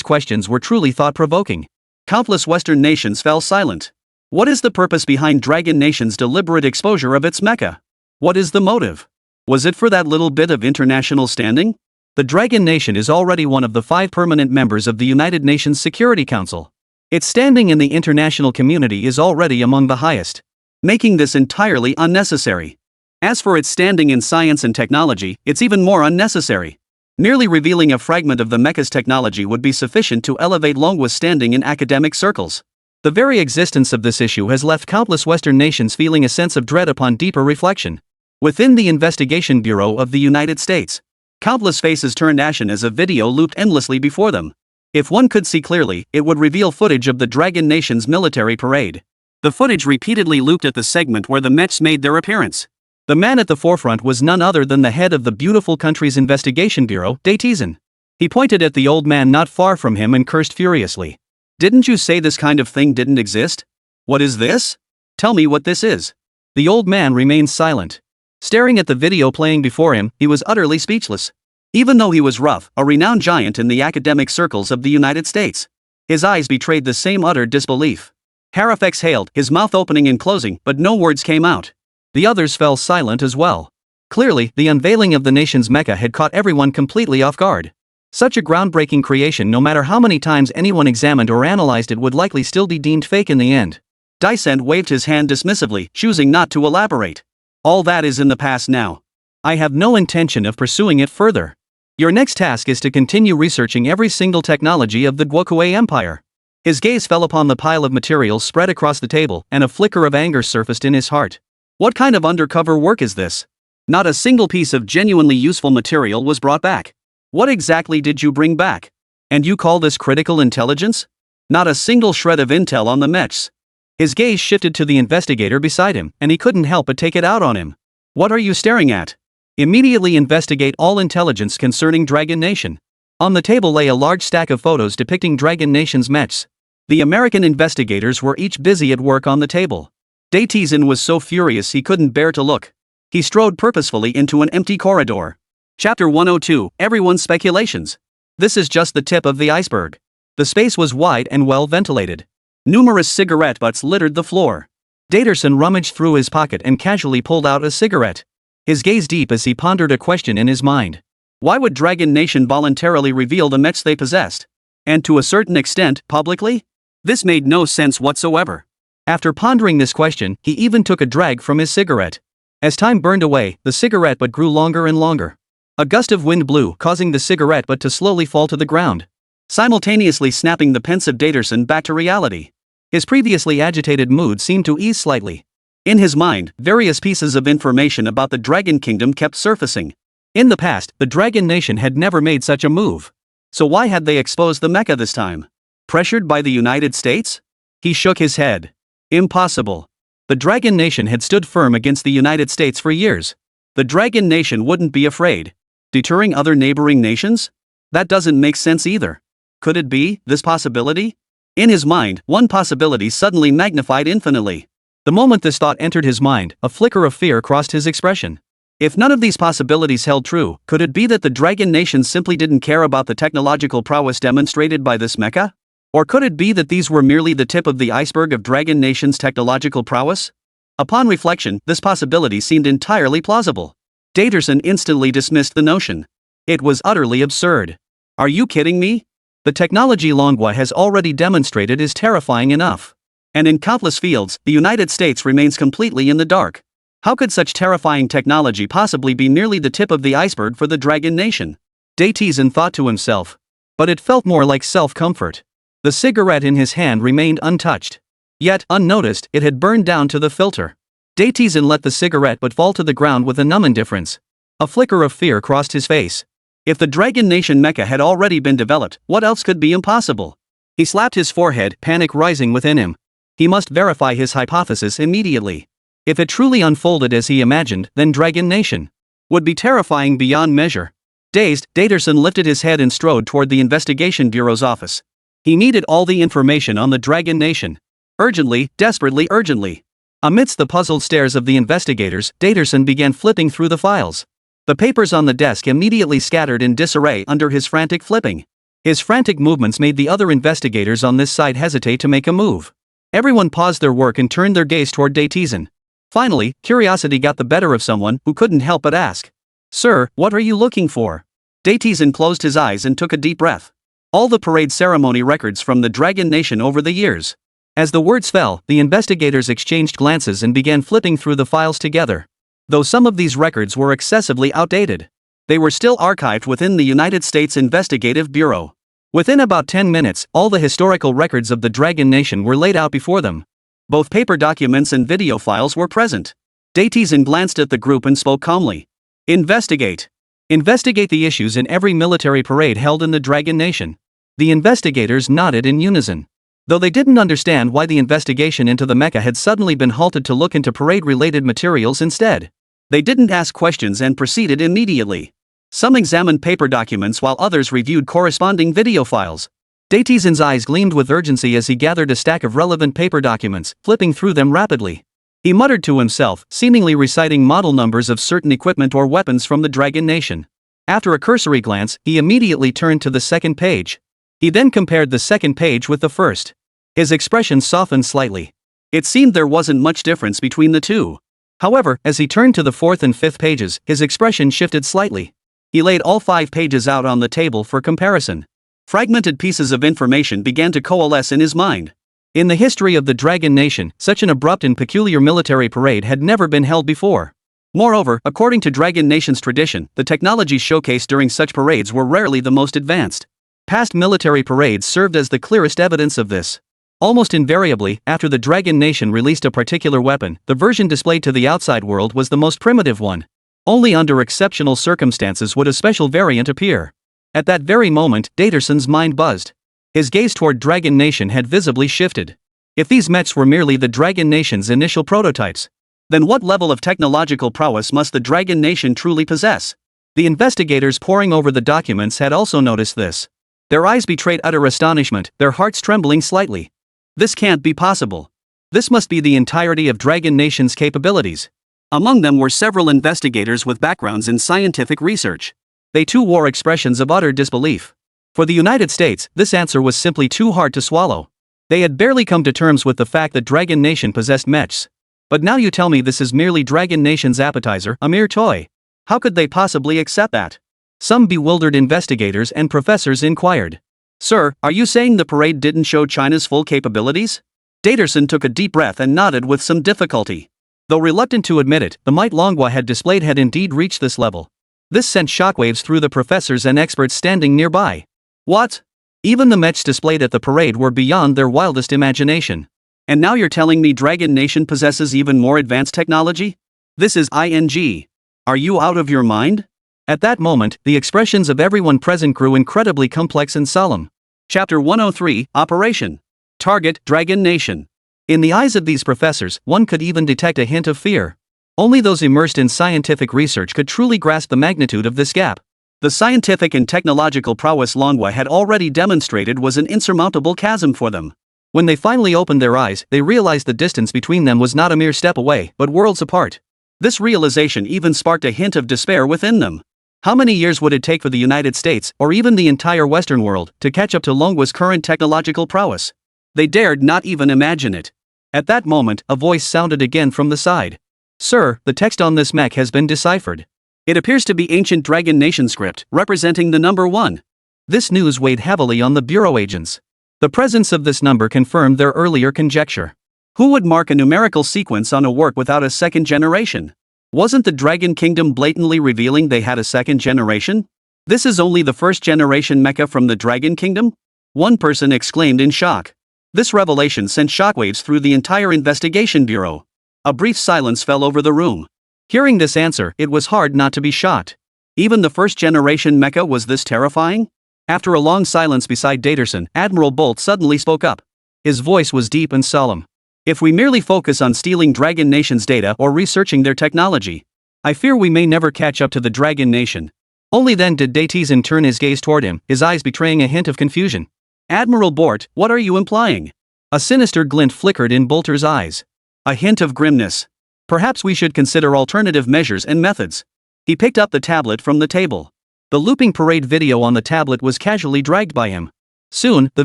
questions were truly thought-provoking. Countless Western nations fell silent. What is the purpose behind Dragon Nation's deliberate exposure of its mecha? What is the motive? Was it for that little bit of international standing? The Dragon Nation is already one of the 5 permanent members of the United Nations Security Council. Its standing in the international community is already among the highest, making this entirely unnecessary. As for its standing in science and technology, it's even more unnecessary. Merely revealing a fragment of the mecha's technology would be sufficient to elevate Longwa's standing in academic circles. The very existence of this issue has left countless Western nations feeling a sense of dread upon deeper reflection. Within the Investigation Bureau of the United States, countless faces turned ashen as a video looped endlessly before them. If one could see clearly, it would reveal footage of the Dragon Nation's military parade. The footage repeatedly looped at the segment where the mechs made their appearance. The man at the forefront was none other than the head of the beautiful country's investigation bureau, Daytizen. He pointed at the old man not far from him and cursed furiously. "Didn't you say this kind of thing didn't exist? What is this? Tell me what this is." The old man remained silent. Staring at the video playing before him, he was utterly speechless. Even though he was rough, a renowned giant in the academic circles of the United States, his eyes betrayed the same utter disbelief. Harif exhaled, his mouth opening and closing, but no words came out. The others fell silent as well. Clearly, the unveiling of the nation's mecha had caught everyone completely off guard. Such a groundbreaking creation, no matter how many times anyone examined or analyzed it, would likely still be deemed fake in the end. Dysent waved his hand dismissively, choosing not to elaborate. "All that is in the past now. I have no intention of pursuing it further. Your next task is to continue researching every single technology of the Guokue Empire." His gaze fell upon the pile of materials spread across the table, and a flicker of anger surfaced in his heart. What kind of undercover work is this? Not a single piece of genuinely useful material was brought back. What exactly did you bring back? And you call this critical intelligence? Not a single shred of intel on the mechs. His gaze shifted to the investigator beside him, and he couldn't help but take it out on him. "What are you staring at? Immediately investigate all intelligence concerning Dragon Nation." On the table lay a large stack of photos depicting Dragon Nation's mechs. The American investigators were each busy at work on the table. Daytizen was so furious he couldn't bear to look. He strode purposefully into an empty corridor. Chapter 102, Everyone's Speculations. This is just the tip of the iceberg. The space was wide and well ventilated. Numerous cigarette butts littered the floor. Daytizen rummaged through his pocket and casually pulled out a cigarette. His gaze deep as he pondered a question in his mind. Why would Dragon Nation voluntarily reveal the mechs they possessed? And to a certain extent, publicly? This made no sense whatsoever. After pondering this question, he even took a drag from his cigarette. As time burned away, the cigarette butt grew longer and longer. A gust of wind blew, causing the cigarette butt to slowly fall to the ground, simultaneously snapping the pensive Daterson back to reality. His previously agitated mood seemed to ease slightly. In his mind, various pieces of information about the Dragon Kingdom kept surfacing. In the past, the Dragon Nation had never made such a move. So why had they exposed the mecha this time? Pressured by the United States? He shook his head. Impossible. The Dragon Nation had stood firm against the United States for years. The Dragon Nation wouldn't be afraid. Deterring other neighboring nations? That doesn't make sense either. Could it be this possibility? In his mind, one possibility suddenly magnified infinitely. The moment this thought entered his mind, a flicker of fear crossed his expression. If none of these possibilities held true, could it be that the Dragon Nation simply didn't care about the technological prowess demonstrated by this mecha? Or could it be that these were merely the tip of the iceberg of Dragon Nation's technological prowess? Upon reflection, this possibility seemed entirely plausible. Daterson instantly dismissed the notion. It was utterly absurd. Are you kidding me? The technology manhwa has already demonstrated is terrifying enough. And in countless fields, the United States remains completely in the dark. How could such terrifying technology possibly be merely the tip of the iceberg for the Dragon Nation? Daterson thought to himself. But it felt more like self-comfort. The cigarette in his hand remained untouched. Yet, unnoticed, it had burned down to the filter. Daterson let the cigarette butt fall to the ground with a numb indifference. A flicker of fear crossed his face. If the Dragon Nation mecha had already been developed, what else could be impossible? He slapped his forehead, panic rising within him. He must verify his hypothesis immediately. If it truly unfolded as he imagined, then Dragon Nation would be terrifying beyond measure. Dazed, Daterson lifted his head and strode toward the Investigation Bureau's office. He needed all the information on the Dragon Nation. Urgently, desperately urgently. Amidst the puzzled stares of the investigators, Daterson began flipping through the files. The papers on the desk immediately scattered in disarray under his frantic flipping. His frantic movements made the other investigators on this side hesitate to make a move. Everyone paused their work and turned their gaze toward Daterson. Finally, curiosity got the better of someone who couldn't help but ask. "Sir, what are you looking for?" Daterson closed his eyes and took a deep breath. All the parade ceremony records from the Dragon Nation over the years. As the words fell, the investigators exchanged glances and began flipping through the files together. Though some of these records were excessively outdated, they were still archived within the United States Investigative Bureau. Within about 10 minutes, all the historical records of the Dragon Nation were laid out before them. Both paper documents and video files were present. Daterson glanced at the group and spoke calmly. Investigate. Investigate the issues in every military parade held in the Dragon Nation. The investigators nodded in unison. Though they didn't understand why the investigation into the mecha had suddenly been halted to look into parade-related materials instead. They didn't ask questions and proceeded immediately. Some examined paper documents while others reviewed corresponding video files. Daterson's eyes gleamed with urgency as he gathered a stack of relevant paper documents, flipping through them rapidly. He muttered to himself, seemingly reciting model numbers of certain equipment or weapons from the Dragon Nation. After a cursory glance, he immediately turned to the second page. He then compared the second page with the first. His expression softened slightly. It seemed there wasn't much difference between the two. However, as he turned to the fourth and fifth pages, his expression shifted slightly. He laid all 5 pages out on the table for comparison. Fragmented pieces of information began to coalesce in his mind. In the history of the Dragon Nation, such an abrupt and peculiar military parade had never been held before. Moreover, according to Dragon Nation's tradition, the technologies showcased during such parades were rarely the most advanced. Past military parades served as the clearest evidence of this. Almost invariably, after the Dragon Nation released a particular weapon, the version displayed to the outside world was the most primitive one. Only under exceptional circumstances would a special variant appear. At that very moment, Daterson's mind buzzed. His gaze toward Dragon Nation had visibly shifted. If these mechs were merely the Dragon Nation's initial prototypes, then what level of technological prowess must the Dragon Nation truly possess? The investigators poring over the documents had also noticed this. Their eyes betrayed utter astonishment, their hearts trembling slightly. This can't be possible. This must be the entirety of Dragon Nation's capabilities. Among them were several investigators with backgrounds in scientific research. They too wore expressions of utter disbelief. For the United States, this answer was simply too hard to swallow. They had barely come to terms with the fact that Dragon Nation possessed mechs. But now you tell me this is merely Dragon Nation's appetizer, a mere toy. How could they possibly accept that? Some bewildered investigators and professors inquired. Sir, are you saying the parade didn't show China's full capabilities? Daterson took a deep breath and nodded with some difficulty. Though reluctant to admit it, the might Longwa had displayed had indeed reached this level. This sent shockwaves through the professors and experts standing nearby. What? Even the mechs displayed at the parade were beyond their wildest imagination. And now you're telling me Dragon Nation possesses even more advanced technology? This is ing. Are you out of your mind? At that moment, the expressions of everyone present grew incredibly complex and solemn. Chapter 103, Operation. Target, Dragon Nation. In the eyes of these professors, one could even detect a hint of fear. Only those immersed in scientific research could truly grasp the magnitude of this gap. The scientific and technological prowess Longwa had already demonstrated was an insurmountable chasm for them. When they finally opened their eyes, they realized the distance between them was not a mere step away, but worlds apart. This realization even sparked a hint of despair within them. How many years would it take for the United States, or even the entire Western world, to catch up to Longwa's current technological prowess? They dared not even imagine it. At that moment, a voice sounded again from the side. Sir, the text on this mech has been deciphered. It appears to be ancient Dragon Nation script, representing the number 1. This news weighed heavily on the Bureau agents. The presence of this number confirmed their earlier conjecture. Who would mark a numerical sequence on a work without a second generation? Wasn't the Dragon Kingdom blatantly revealing they had a second generation? This is only the first generation mecha from the Dragon Kingdom? One person exclaimed in shock. This revelation sent shockwaves through the entire investigation bureau. A brief silence fell over the room. Hearing this answer, it was hard not to be shocked. Even the first generation mecha was this terrifying? After a long silence beside Daterson, Admiral Bolt suddenly spoke up. His voice was deep and solemn. If we merely focus on stealing Dragon Nation's data or researching their technology, I fear we may never catch up to the Dragon Nation. Only then did Daterson turn his gaze toward him, his eyes betraying a hint of confusion. Admiral Bort, what are you implying? A sinister glint flickered in Bolter's eyes. A hint of grimness. Perhaps we should consider alternative measures and methods. He picked up the tablet from the table. The looping parade video on the tablet was casually dragged by him. Soon, the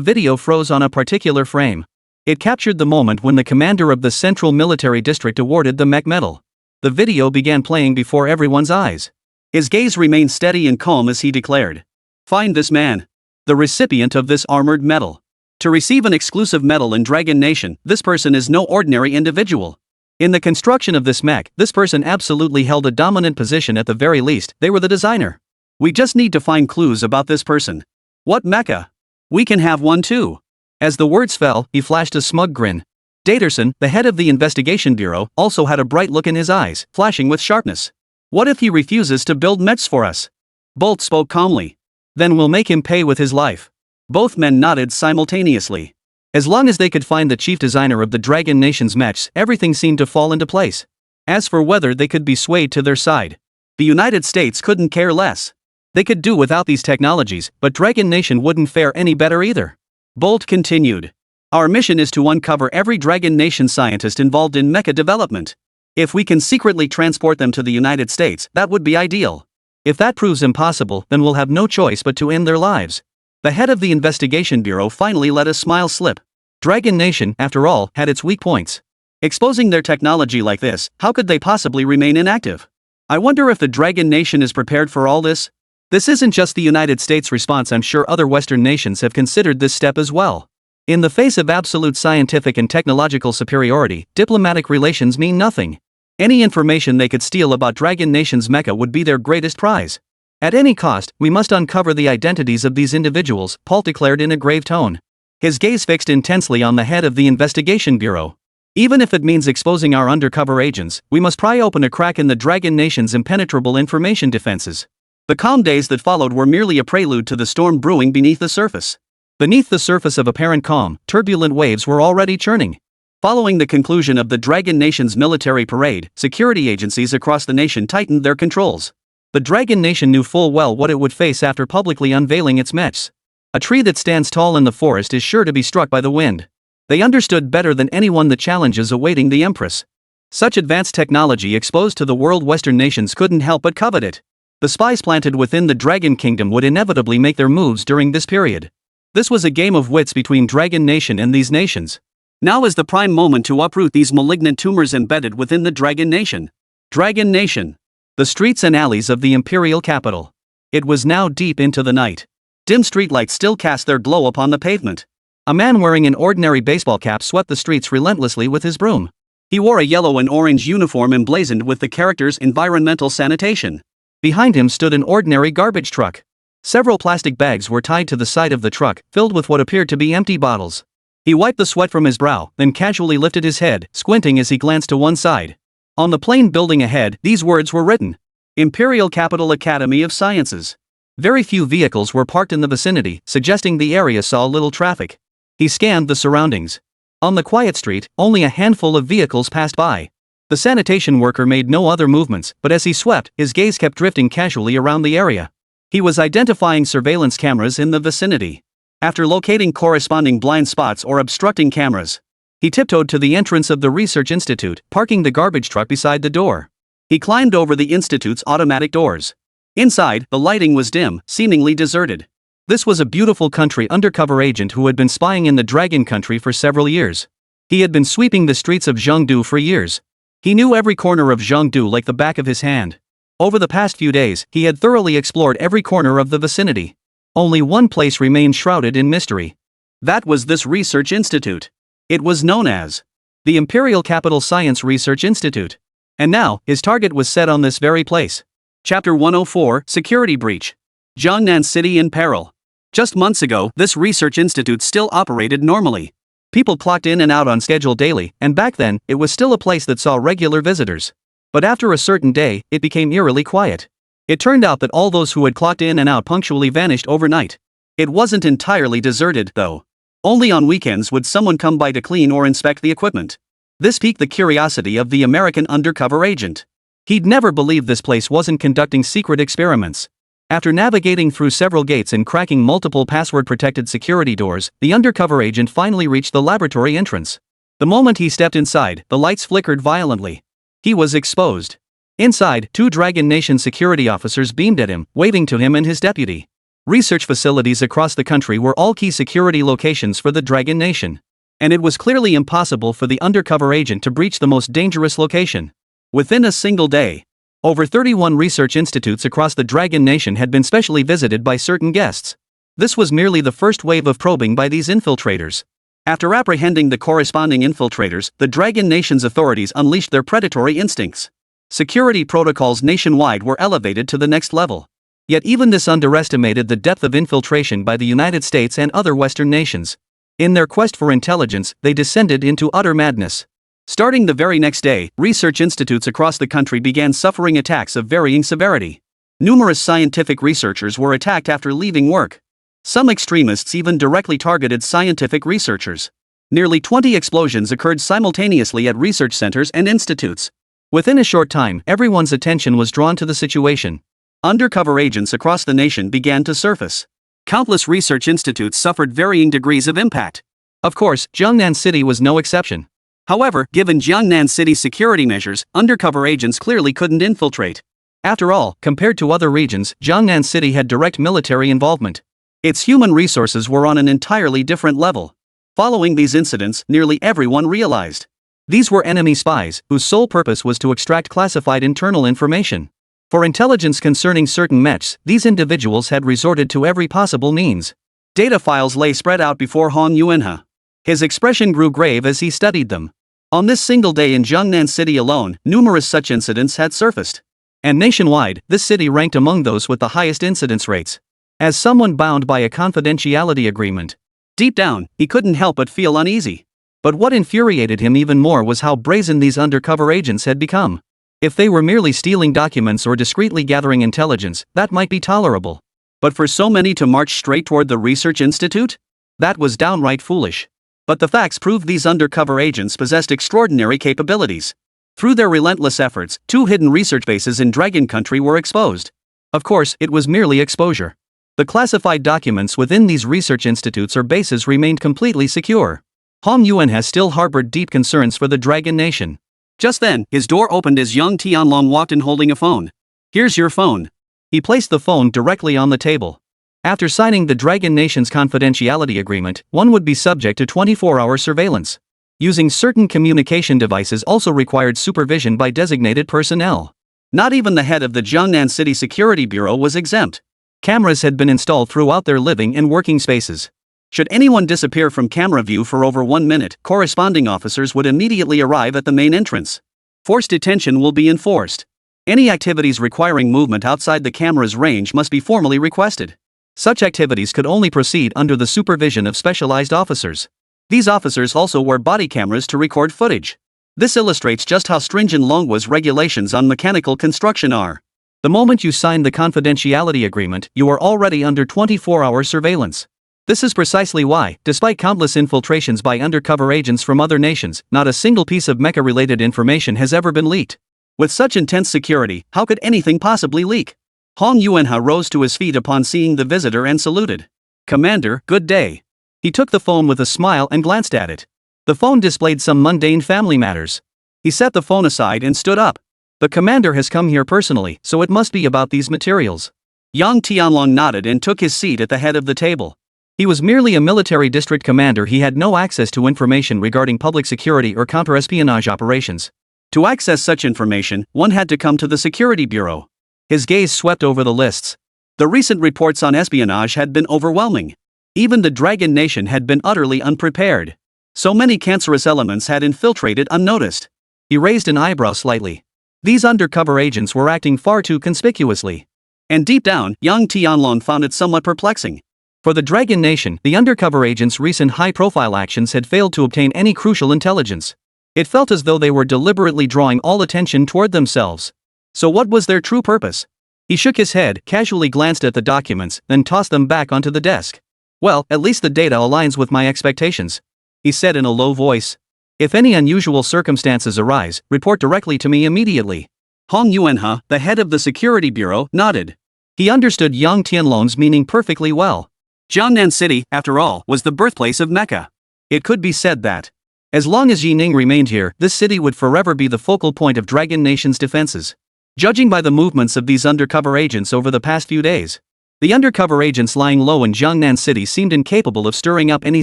video froze on a particular frame. It captured the moment when the commander of the Central Military District awarded the mech medal. The video began playing before everyone's eyes. His gaze remained steady and calm as he declared. Find this man. The recipient of this armored medal. To receive an exclusive medal in Dragon Nation, this person is no ordinary individual. In the construction of this mech, this person absolutely held a dominant position. At the very least, they were the designer. We just need to find clues about this person. What mecha? We can have one too. As the words fell, he flashed a smug grin. Daterson, the head of the investigation bureau, also had a bright look in his eyes, flashing with sharpness. What if he refuses to build mechs for us? Bolt spoke calmly. Then we'll make him pay with his life. Both men nodded simultaneously. As long as they could find the chief designer of the Dragon Nation's mechs, everything seemed to fall into place. As for whether they could be swayed to their side, the United States couldn't care less. They could do without these technologies, but Dragon Nation wouldn't fare any better either. Bolt continued. Our mission is to uncover every Dragon Nation scientist involved in mecha development. If we can secretly transport them to the United States, that would be ideal. If that proves impossible, then we'll have no choice but to end their lives. The head of the investigation bureau finally let a smile slip. Dragon Nation, after all, had its weak points. Exposing their technology like this, how could they possibly remain inactive? I wonder if the Dragon Nation is prepared for all this? This isn't just the United States' response. I'm sure other Western nations have considered this step as well. In the face of absolute scientific and technological superiority, diplomatic relations mean nothing. Any information they could steal about Dragon Nation's mecha would be their greatest prize. At any cost, we must uncover the identities of these individuals, Paul declared in a grave tone. His gaze fixed intensely on the head of the investigation bureau. Even if it means exposing our undercover agents, we must pry open a crack in the Dragon Nation's impenetrable information defenses. The calm days that followed were merely a prelude to the storm brewing beneath the surface. Beneath the surface of apparent calm, turbulent waves were already churning. Following the conclusion of the Dragon Nation's military parade, security agencies across the nation tightened their controls. The Dragon Nation knew full well what it would face after publicly unveiling its mechs. A tree that stands tall in the forest is sure to be struck by the wind. They understood better than anyone the challenges awaiting the Empress. Such advanced technology exposed to the world Western nations couldn't help but covet it. The spies planted within the Dragon Kingdom would inevitably make their moves during this period. This was a game of wits between Dragon Nation and these nations. Now is the prime moment to uproot these malignant tumors embedded within the Dragon Nation. Dragon Nation. The streets and alleys of the imperial capital. It was now deep into the night. Dim streetlights still cast their glow upon the pavement. A man wearing an ordinary baseball cap swept the streets relentlessly with his broom. He wore a yellow and orange uniform emblazoned with the characters environmental sanitation. Behind him stood an ordinary garbage truck. Several plastic bags were tied to the side of the truck, filled with what appeared to be empty bottles. He wiped the sweat from his brow, then casually lifted his head, squinting as he glanced to one side. On the plain building ahead, these words were written: Imperial Capital Academy of Sciences. Very few vehicles were parked in the vicinity, suggesting the area saw little traffic. He scanned the surroundings. On the quiet street, only a handful of vehicles passed by. The sanitation worker made no other movements, but as he swept, his gaze kept drifting casually around the area. He was identifying surveillance cameras in the vicinity. After locating corresponding blind spots or obstructing cameras, he tiptoed to the entrance of the research institute, parking the garbage truck beside the door. He climbed over the institute's automatic doors. Inside, the lighting was dim, seemingly deserted. This was a beautiful country undercover agent who had been spying in the Dragon Country for several years. He had been sweeping the streets of Zhengdu for years. He knew every corner of Zhengdu like the back of his hand. Over the past few days, he had thoroughly explored every corner of the vicinity. Only one place remained shrouded in mystery. That was this research institute. It was known as the Imperial Capital Science Research Institute. And now, his target was set on this very place. Chapter 104, Security Breach. Jiangnan City in Peril. Just months ago, this research institute still operated normally. People clocked in and out on schedule daily, and back then, it was still a place that saw regular visitors. But after a certain day, it became eerily quiet. It turned out that all those who had clocked in and out punctually vanished overnight. It wasn't entirely deserted, though. Only on weekends would someone come by to clean or inspect the equipment. This piqued the curiosity of the American undercover agent. He'd never believed this place wasn't conducting secret experiments. After navigating through several gates and cracking multiple password-protected security doors, the undercover agent finally reached the laboratory entrance. The moment he stepped inside, the lights flickered violently. He was exposed. Inside, 2 Dragon Nation security officers beamed at him, waving to him and his deputy. Research facilities across the country were all key security locations for the Dragon Nation. And it was clearly impossible for the undercover agent to breach the most dangerous location. Within a single day, over 31 research institutes across the Dragon Nation had been specially visited by certain guests. This was merely the first wave of probing by these infiltrators. After apprehending the corresponding infiltrators, the Dragon Nation's authorities unleashed their predatory instincts. Security protocols nationwide were elevated to the next level. Yet even this underestimated the depth of infiltration by the United States and other Western nations. In their quest for intelligence, they descended into utter madness. Starting the very next day, research institutes across the country began suffering attacks of varying severity. Numerous scientific researchers were attacked after leaving work. Some extremists even directly targeted scientific researchers. Nearly 20 explosions occurred simultaneously at research centers and institutes. Within a short time, everyone's attention was drawn to the situation. Undercover agents across the nation began to surface. Countless research institutes suffered varying degrees of impact. Of course, Jiangnan City was no exception. However, given Jiangnan City's security measures, undercover agents clearly couldn't infiltrate. After all, compared to other regions, Jiangnan City had direct military involvement. Its human resources were on an entirely different level. Following these incidents, nearly everyone realized these were enemy spies, whose sole purpose was to extract classified internal information. For intelligence concerning certain mechs, these individuals had resorted to every possible means. Data files lay spread out before Hong Yuanhe. His expression grew grave as he studied them. On this single day in Jiangnan City alone, numerous such incidents had surfaced. And nationwide, this city ranked among those with the highest incidence rates. As someone bound by a confidentiality agreement, deep down, he couldn't help but feel uneasy. But what infuriated him even more was how brazen these undercover agents had become. If they were merely stealing documents or discreetly gathering intelligence, that might be tolerable. But for so many to march straight toward the research institute? That was downright foolish. But the facts proved these undercover agents possessed extraordinary capabilities. Through their relentless efforts, 2 hidden research bases in Dragon Country were exposed. Of course, it was merely exposure. The classified documents within these research institutes or bases remained completely secure. Hong Yuanhe still harbored deep concerns for the Dragon Nation. Just then, his door opened as young Tianlong walked in holding a phone. "Here's your phone." He placed the phone directly on the table. After signing the Dragon Nation's confidentiality agreement, one would be subject to 24-hour surveillance. Using certain communication devices also required supervision by designated personnel. Not even the head of the Jiangnan City Security Bureau was exempt. Cameras had been installed throughout their living and working spaces. Should anyone disappear from camera view for over 1 minute, corresponding officers would immediately arrive at the main entrance. Forced detention will be enforced. Any activities requiring movement outside the camera's range must be formally requested. Such activities could only proceed under the supervision of specialized officers. These officers also wear body cameras to record footage. This illustrates just how stringent manhwa's regulations on mechanical construction are. The moment you sign the confidentiality agreement, you are already under 24-hour surveillance. This is precisely why, despite countless infiltrations by undercover agents from other nations, not a single piece of mecha-related information has ever been leaked. With such intense security, how could anything possibly leak? Hong Yuanha rose to his feet upon seeing the visitor and saluted. "Commander, good day." He took the phone with a smile and glanced at it. The phone displayed some mundane family matters. He set the phone aside and stood up. The commander has come here personally, so it must be about these materials. Yang Tianlong nodded and took his seat at the head of the table. He was merely a military district commander. He had no access to information regarding public security or counter-espionage operations. To access such information, one had to come to the Security Bureau. His gaze swept over the lists. The recent reports on espionage had been overwhelming. Even the Dragon Nation had been utterly unprepared. So many cancerous elements had infiltrated unnoticed. He raised an eyebrow slightly. These undercover agents were acting far too conspicuously. And deep down, Yang Tianlong found it somewhat perplexing. For the Dragon Nation, the undercover agents' recent high-profile actions had failed to obtain any crucial intelligence. It felt as though they were deliberately drawing all attention toward themselves. So what was their true purpose? He shook his head, casually glanced at the documents, then tossed them back onto the desk. "Well, at least the data aligns with my expectations," he said in a low voice. "If any unusual circumstances arise, report directly to me immediately." Hong Yuanha, the head of the Security Bureau, nodded. He understood Yang Tianlong's meaning perfectly well. Jiangnan City, after all, was the birthplace of mecha. It could be said that, as long as Yining remained here, this city would forever be the focal point of Dragon Nation's defenses. Judging by the movements of these undercover agents over the past few days, the undercover agents lying low in Jiangnan City seemed incapable of stirring up any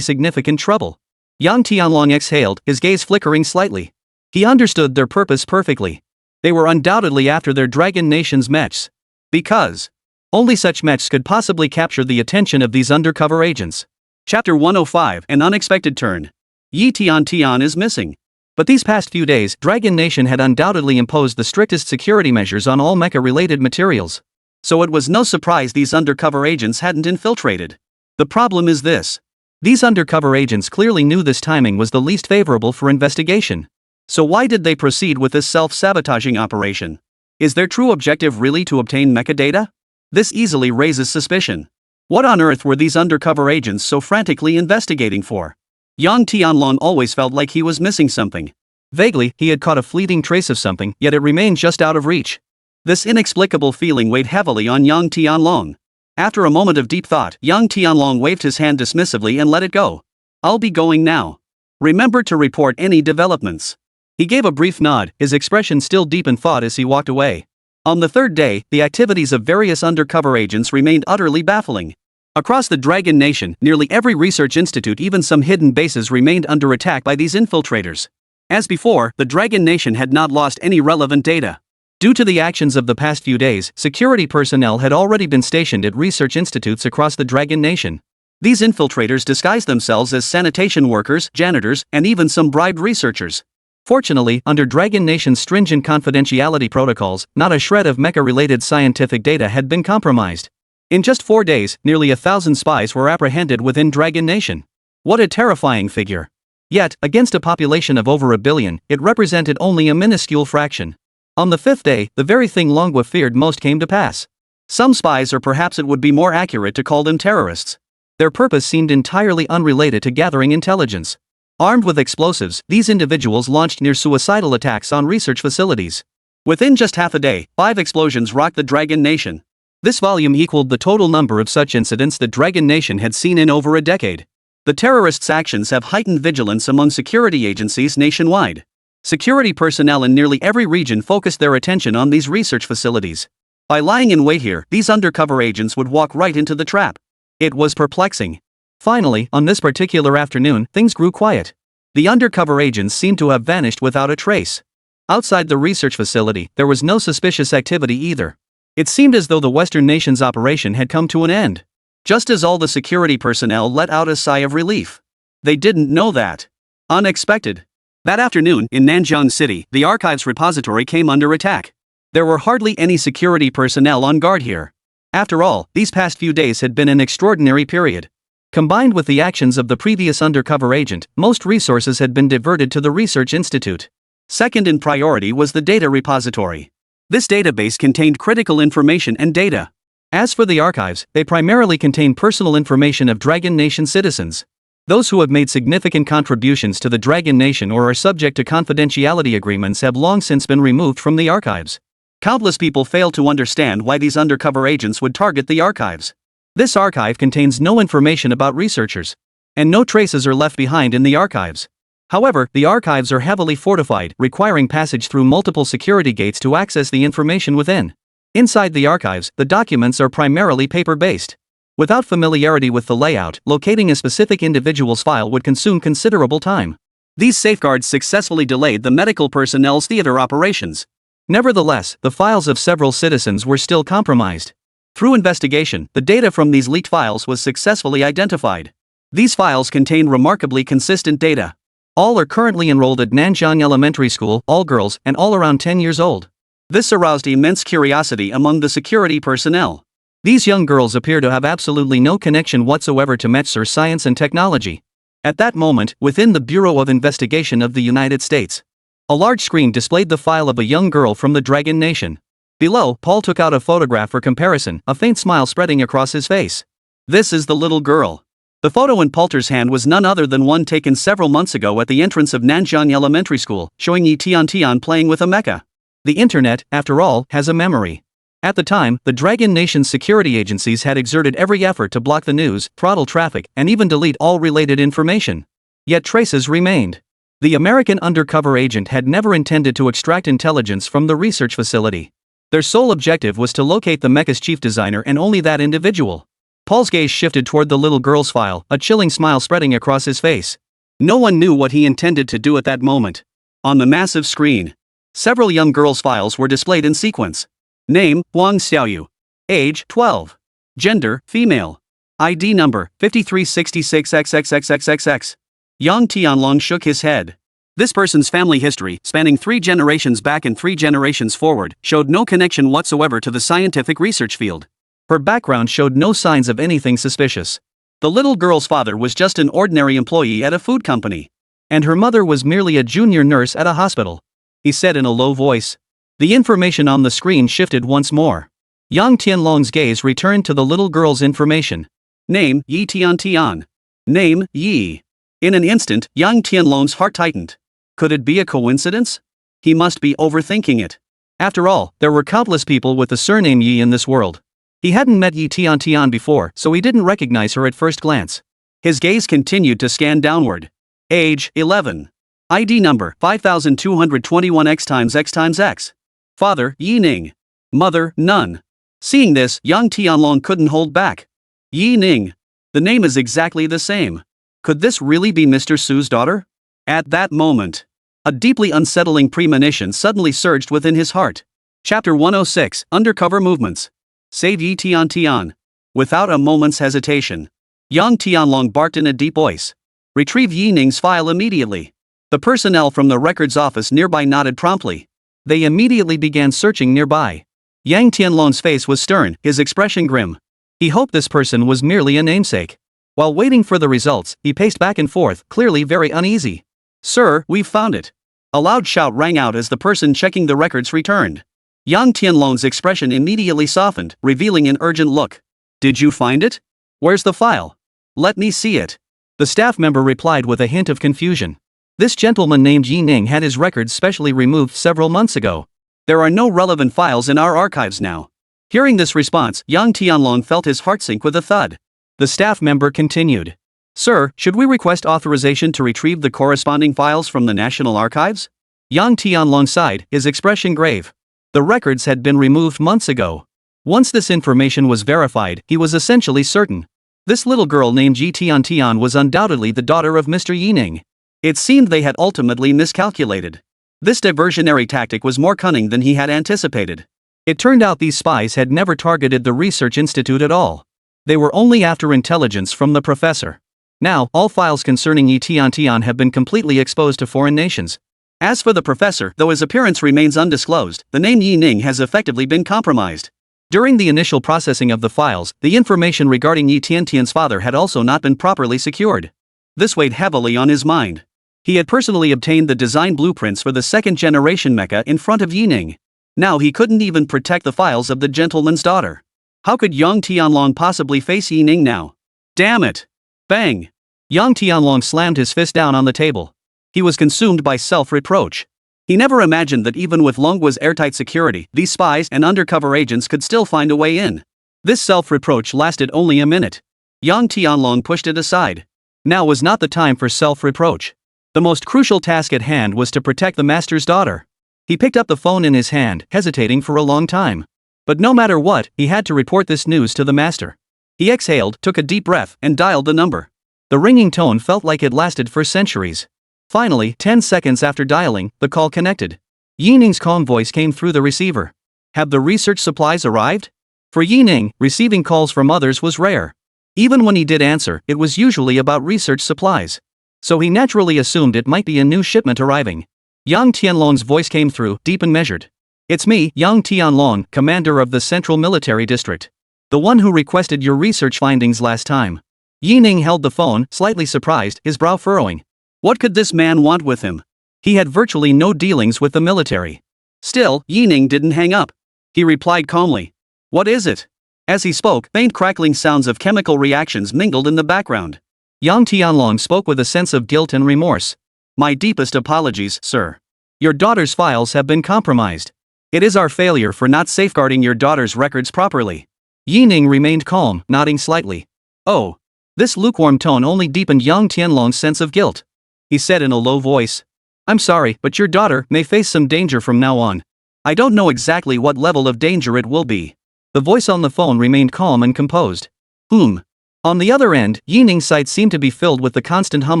significant trouble. Yang Tianlong exhaled, his gaze flickering slightly. He understood their purpose perfectly. They were undoubtedly after their Dragon Nation's mechs. Because only such mechs could possibly capture the attention of these undercover agents. Chapter 105, An Unexpected Turn. Yi Tian is missing. But these past few days, Dragon Nation had undoubtedly imposed the strictest security measures on all mecha-related materials. So it was no surprise these undercover agents hadn't infiltrated. The problem is this. These undercover agents clearly knew this timing was the least favorable for investigation. So why did they proceed with this self-sabotaging operation? Is their true objective really to obtain mecha data? This easily raises suspicion. What on earth were these undercover agents so frantically investigating for? Yang Tianlong always felt like he was missing something. Vaguely, he had caught a fleeting trace of something, yet it remained just out of reach. This inexplicable feeling weighed heavily on Yang Tianlong. After a moment of deep thought, Yang Tianlong waved his hand dismissively and let it go. "I'll be going now. Remember to report any developments." He gave a brief nod, his expression still deep in thought as he walked away. On the third day, the activities of various undercover agents remained utterly baffling. Across the Dragon Nation, nearly every research institute, even some hidden bases, remained under attack by these infiltrators. As before, the Dragon Nation had not lost any relevant data. Due to the actions of the past few days, security personnel had already been stationed at research institutes across the Dragon Nation. These infiltrators disguised themselves as sanitation workers, janitors, and even some bribed researchers. Fortunately, under Dragon Nation's stringent confidentiality protocols, not a shred of mecha-related scientific data had been compromised. In just 4 days, nearly 1,000 spies were apprehended within Dragon Nation. What a terrifying figure. Yet, against a population of over 1 billion, it represented only a minuscule fraction. On the 5th day, the very thing Manhwa feared most came to pass. Some spies, or perhaps it would be more accurate to call them terrorists. Their purpose seemed entirely unrelated to gathering intelligence. Armed with explosives, these individuals launched near-suicidal attacks on research facilities. Within just half a day, 5 explosions rocked the Dragon Nation. This volume equaled the total number of such incidents the Dragon Nation had seen in over a decade. The terrorists' actions have heightened vigilance among security agencies nationwide. Security personnel in nearly every region focused their attention on these research facilities. By lying in wait here, these undercover agents would walk right into the trap. It was perplexing. Finally, on this particular afternoon, things grew quiet. The undercover agents seemed to have vanished without a trace. Outside the research facility, there was no suspicious activity either. It seemed as though the Western nation's operation had come to an end. just as all the security personnel let out a sigh of relief. They didn't know that. Unexpected. That afternoon, in Nanjiang City, the archives repository came under attack. There were hardly any security personnel on guard here. After all, these past few days had been an extraordinary period. Combined with the actions of the previous undercover agent, most resources had been diverted to the research institute. Second in priority was the data repository. This database contained critical information and data. As for the archives, they primarily contain personal information of Dragon Nation citizens. Those who have made significant contributions to the Dragon Nation or are subject to confidentiality agreements have long since been removed from the archives. Countless people fail to understand why these undercover agents would target the archives. This archive contains no information about researchers, and no traces are left behind in the archives. However, the archives are heavily fortified, requiring passage through multiple security gates to access the information within. Inside the archives, the documents are primarily paper-based. Without familiarity with the layout, locating a specific individual's file would consume considerable time. These safeguards successfully delayed the medical personnel's theater operations. Nevertheless, the files of several citizens were still compromised. Through investigation, the data from these leaked files was successfully identified. These files contain remarkably consistent data. All are currently enrolled at Nanjiang Elementary School, all girls, and all around 10 years old. This aroused immense curiosity among the security personnel. These young girls appear to have absolutely no connection whatsoever to maths or science and technology. At that moment, within the Bureau of Investigation of the United States, a large screen displayed the file of a young girl from the Dragon Nation. Below, Paul took out a photograph for comparison, a faint smile spreading across his face. This is the little girl. The photo in Poulter's hand was none other than one taken several months ago at the entrance of Nanjiang Elementary School, showing Yi Tian playing with a mecha. The internet, after all, has a memory. At the time, the Dragon Nation's security agencies had exerted every effort to block the news, throttle traffic, and even delete all related information. Yet traces remained. The American undercover agent had never intended to extract intelligence from the research facility. Their sole objective was to locate the mecha's chief designer and only that individual. Paul's gaze shifted toward the little girl's file, a chilling smile spreading across his face. No one knew what he intended to do at that moment. On the massive screen, several young girls' files were displayed in sequence. Name, Huang Xiaoyu. Age, 12. Gender, female. ID number, 5366XXXXXX. Yang Tianlong shook his head. This person's family history, spanning 3 generations back and 3 generations forward, showed no connection whatsoever to the scientific research field. Her background showed no signs of anything suspicious. The little girl's father was just an ordinary employee at a food company. And her mother was merely a junior nurse at a hospital. He said in a low voice. The information on the screen shifted once more. Yang Tianlong's gaze returned to the little girl's information. Name, Yi Tian. Name, Yi. In an instant, Yang Tianlong's heart tightened. Could it be a coincidence? He must be overthinking it. After all, there were countless people with the surname Yi in this world. He hadn't met Yi Tian before, so he didn't recognize her at first glance. His gaze continued to scan downward. Age, 11. ID number, 5221X×X×X. Father, Yi Ning. Mother, none. Seeing this, Yang Tianlong couldn't hold back. Yi Ning. The name is exactly the same. Could this really be Mr. Su's daughter? At that moment, a deeply unsettling premonition suddenly surged within his heart. Chapter 106, Undercover Movements. Save Yi Tian. Without a moment's hesitation, Yang Tianlong barked in a deep voice. Retrieve Yi Ning's file immediately. The personnel from the records office nearby nodded promptly. They immediately began searching nearby. Yang Tianlong's face was stern, his expression grim. He hoped this person was merely a namesake. While waiting for the results, he paced back and forth, clearly very uneasy. Sir, we've found it. A loud shout rang out as the person checking the records returned. Yang Tianlong's expression immediately softened, revealing an urgent look. Did you find it? Where's the file? Let me see it. The staff member replied with a hint of confusion. This gentleman named Yi Ning had his records specially removed several months ago. There are no relevant files in our archives now. Hearing this response, Yang Tianlong felt his heart sink with a thud. The staff member continued. Sir, should we request authorization to retrieve the corresponding files from the National Archives? Yang Tianlong sighed, his expression grave. The records had been removed months ago. Once this information was verified, he was essentially certain. This little girl named Yi Tian was undoubtedly the daughter of Mr. Yi Ning. It seemed they had ultimately miscalculated. This diversionary tactic was more cunning than he had anticipated. It turned out these spies had never targeted the research institute at all. They were only after intelligence from the professor. Now, all files concerning Yi Tian have been completely exposed to foreign nations. As for the professor, though his appearance remains undisclosed, the name Yi Ning has effectively been compromised. During the initial processing of the files, the information regarding Yi Tian's father had also not been properly secured. This weighed heavily on his mind. He had personally obtained the design blueprints for the second-generation mecha in front of Yi Ning. Now he couldn't even protect the files of the gentleman's daughter. How could Yang Tianlong possibly face Yi Ning now? Damn it! Bang! Yang Tianlong slammed his fist down on the table. He was consumed by self-reproach. He never imagined that even with Longgua's airtight security, these spies and undercover agents could still find a way in. This self-reproach lasted only a minute. Yang Tianlong pushed it aside. Now was not the time for self-reproach. The most crucial task at hand was to protect the master's daughter. He picked up the phone in his hand, hesitating for a long time. But no matter what, he had to report this news to the master. He exhaled, took a deep breath, and dialed the number. The ringing tone felt like it lasted for centuries. Finally, 10 seconds after dialing, the call connected. Yi Ning's calm voice came through the receiver. Have the research supplies arrived? For Yi Ning, receiving calls from others was rare. Even when he did answer, it was usually about research supplies. So he naturally assumed it might be a new shipment arriving. Yang Tianlong's voice came through, deep and measured. It's me, Yang Tianlong, commander of the Central Military District. The one who requested your research findings last time. Yi Ning held the phone, slightly surprised, his brow furrowing. What could this man want with him? He had virtually no dealings with the military. Still, Yi Ning didn't hang up. He replied calmly. What is it? As he spoke, faint crackling sounds of chemical reactions mingled in the background. Yang Tianlong spoke with a sense of guilt and remorse. My deepest apologies, sir. Your daughter's files have been compromised. It is our failure for not safeguarding your daughter's records properly. Yi Ning remained calm, nodding slightly. Oh. This lukewarm tone only deepened Yang Tianlong's sense of guilt. He said in a low voice. I'm sorry, but your daughter may face some danger from now on. I don't know exactly what level of danger it will be. The voice on the phone remained calm and composed. On the other end, Yi Ning's sight seemed to be filled with the constant hum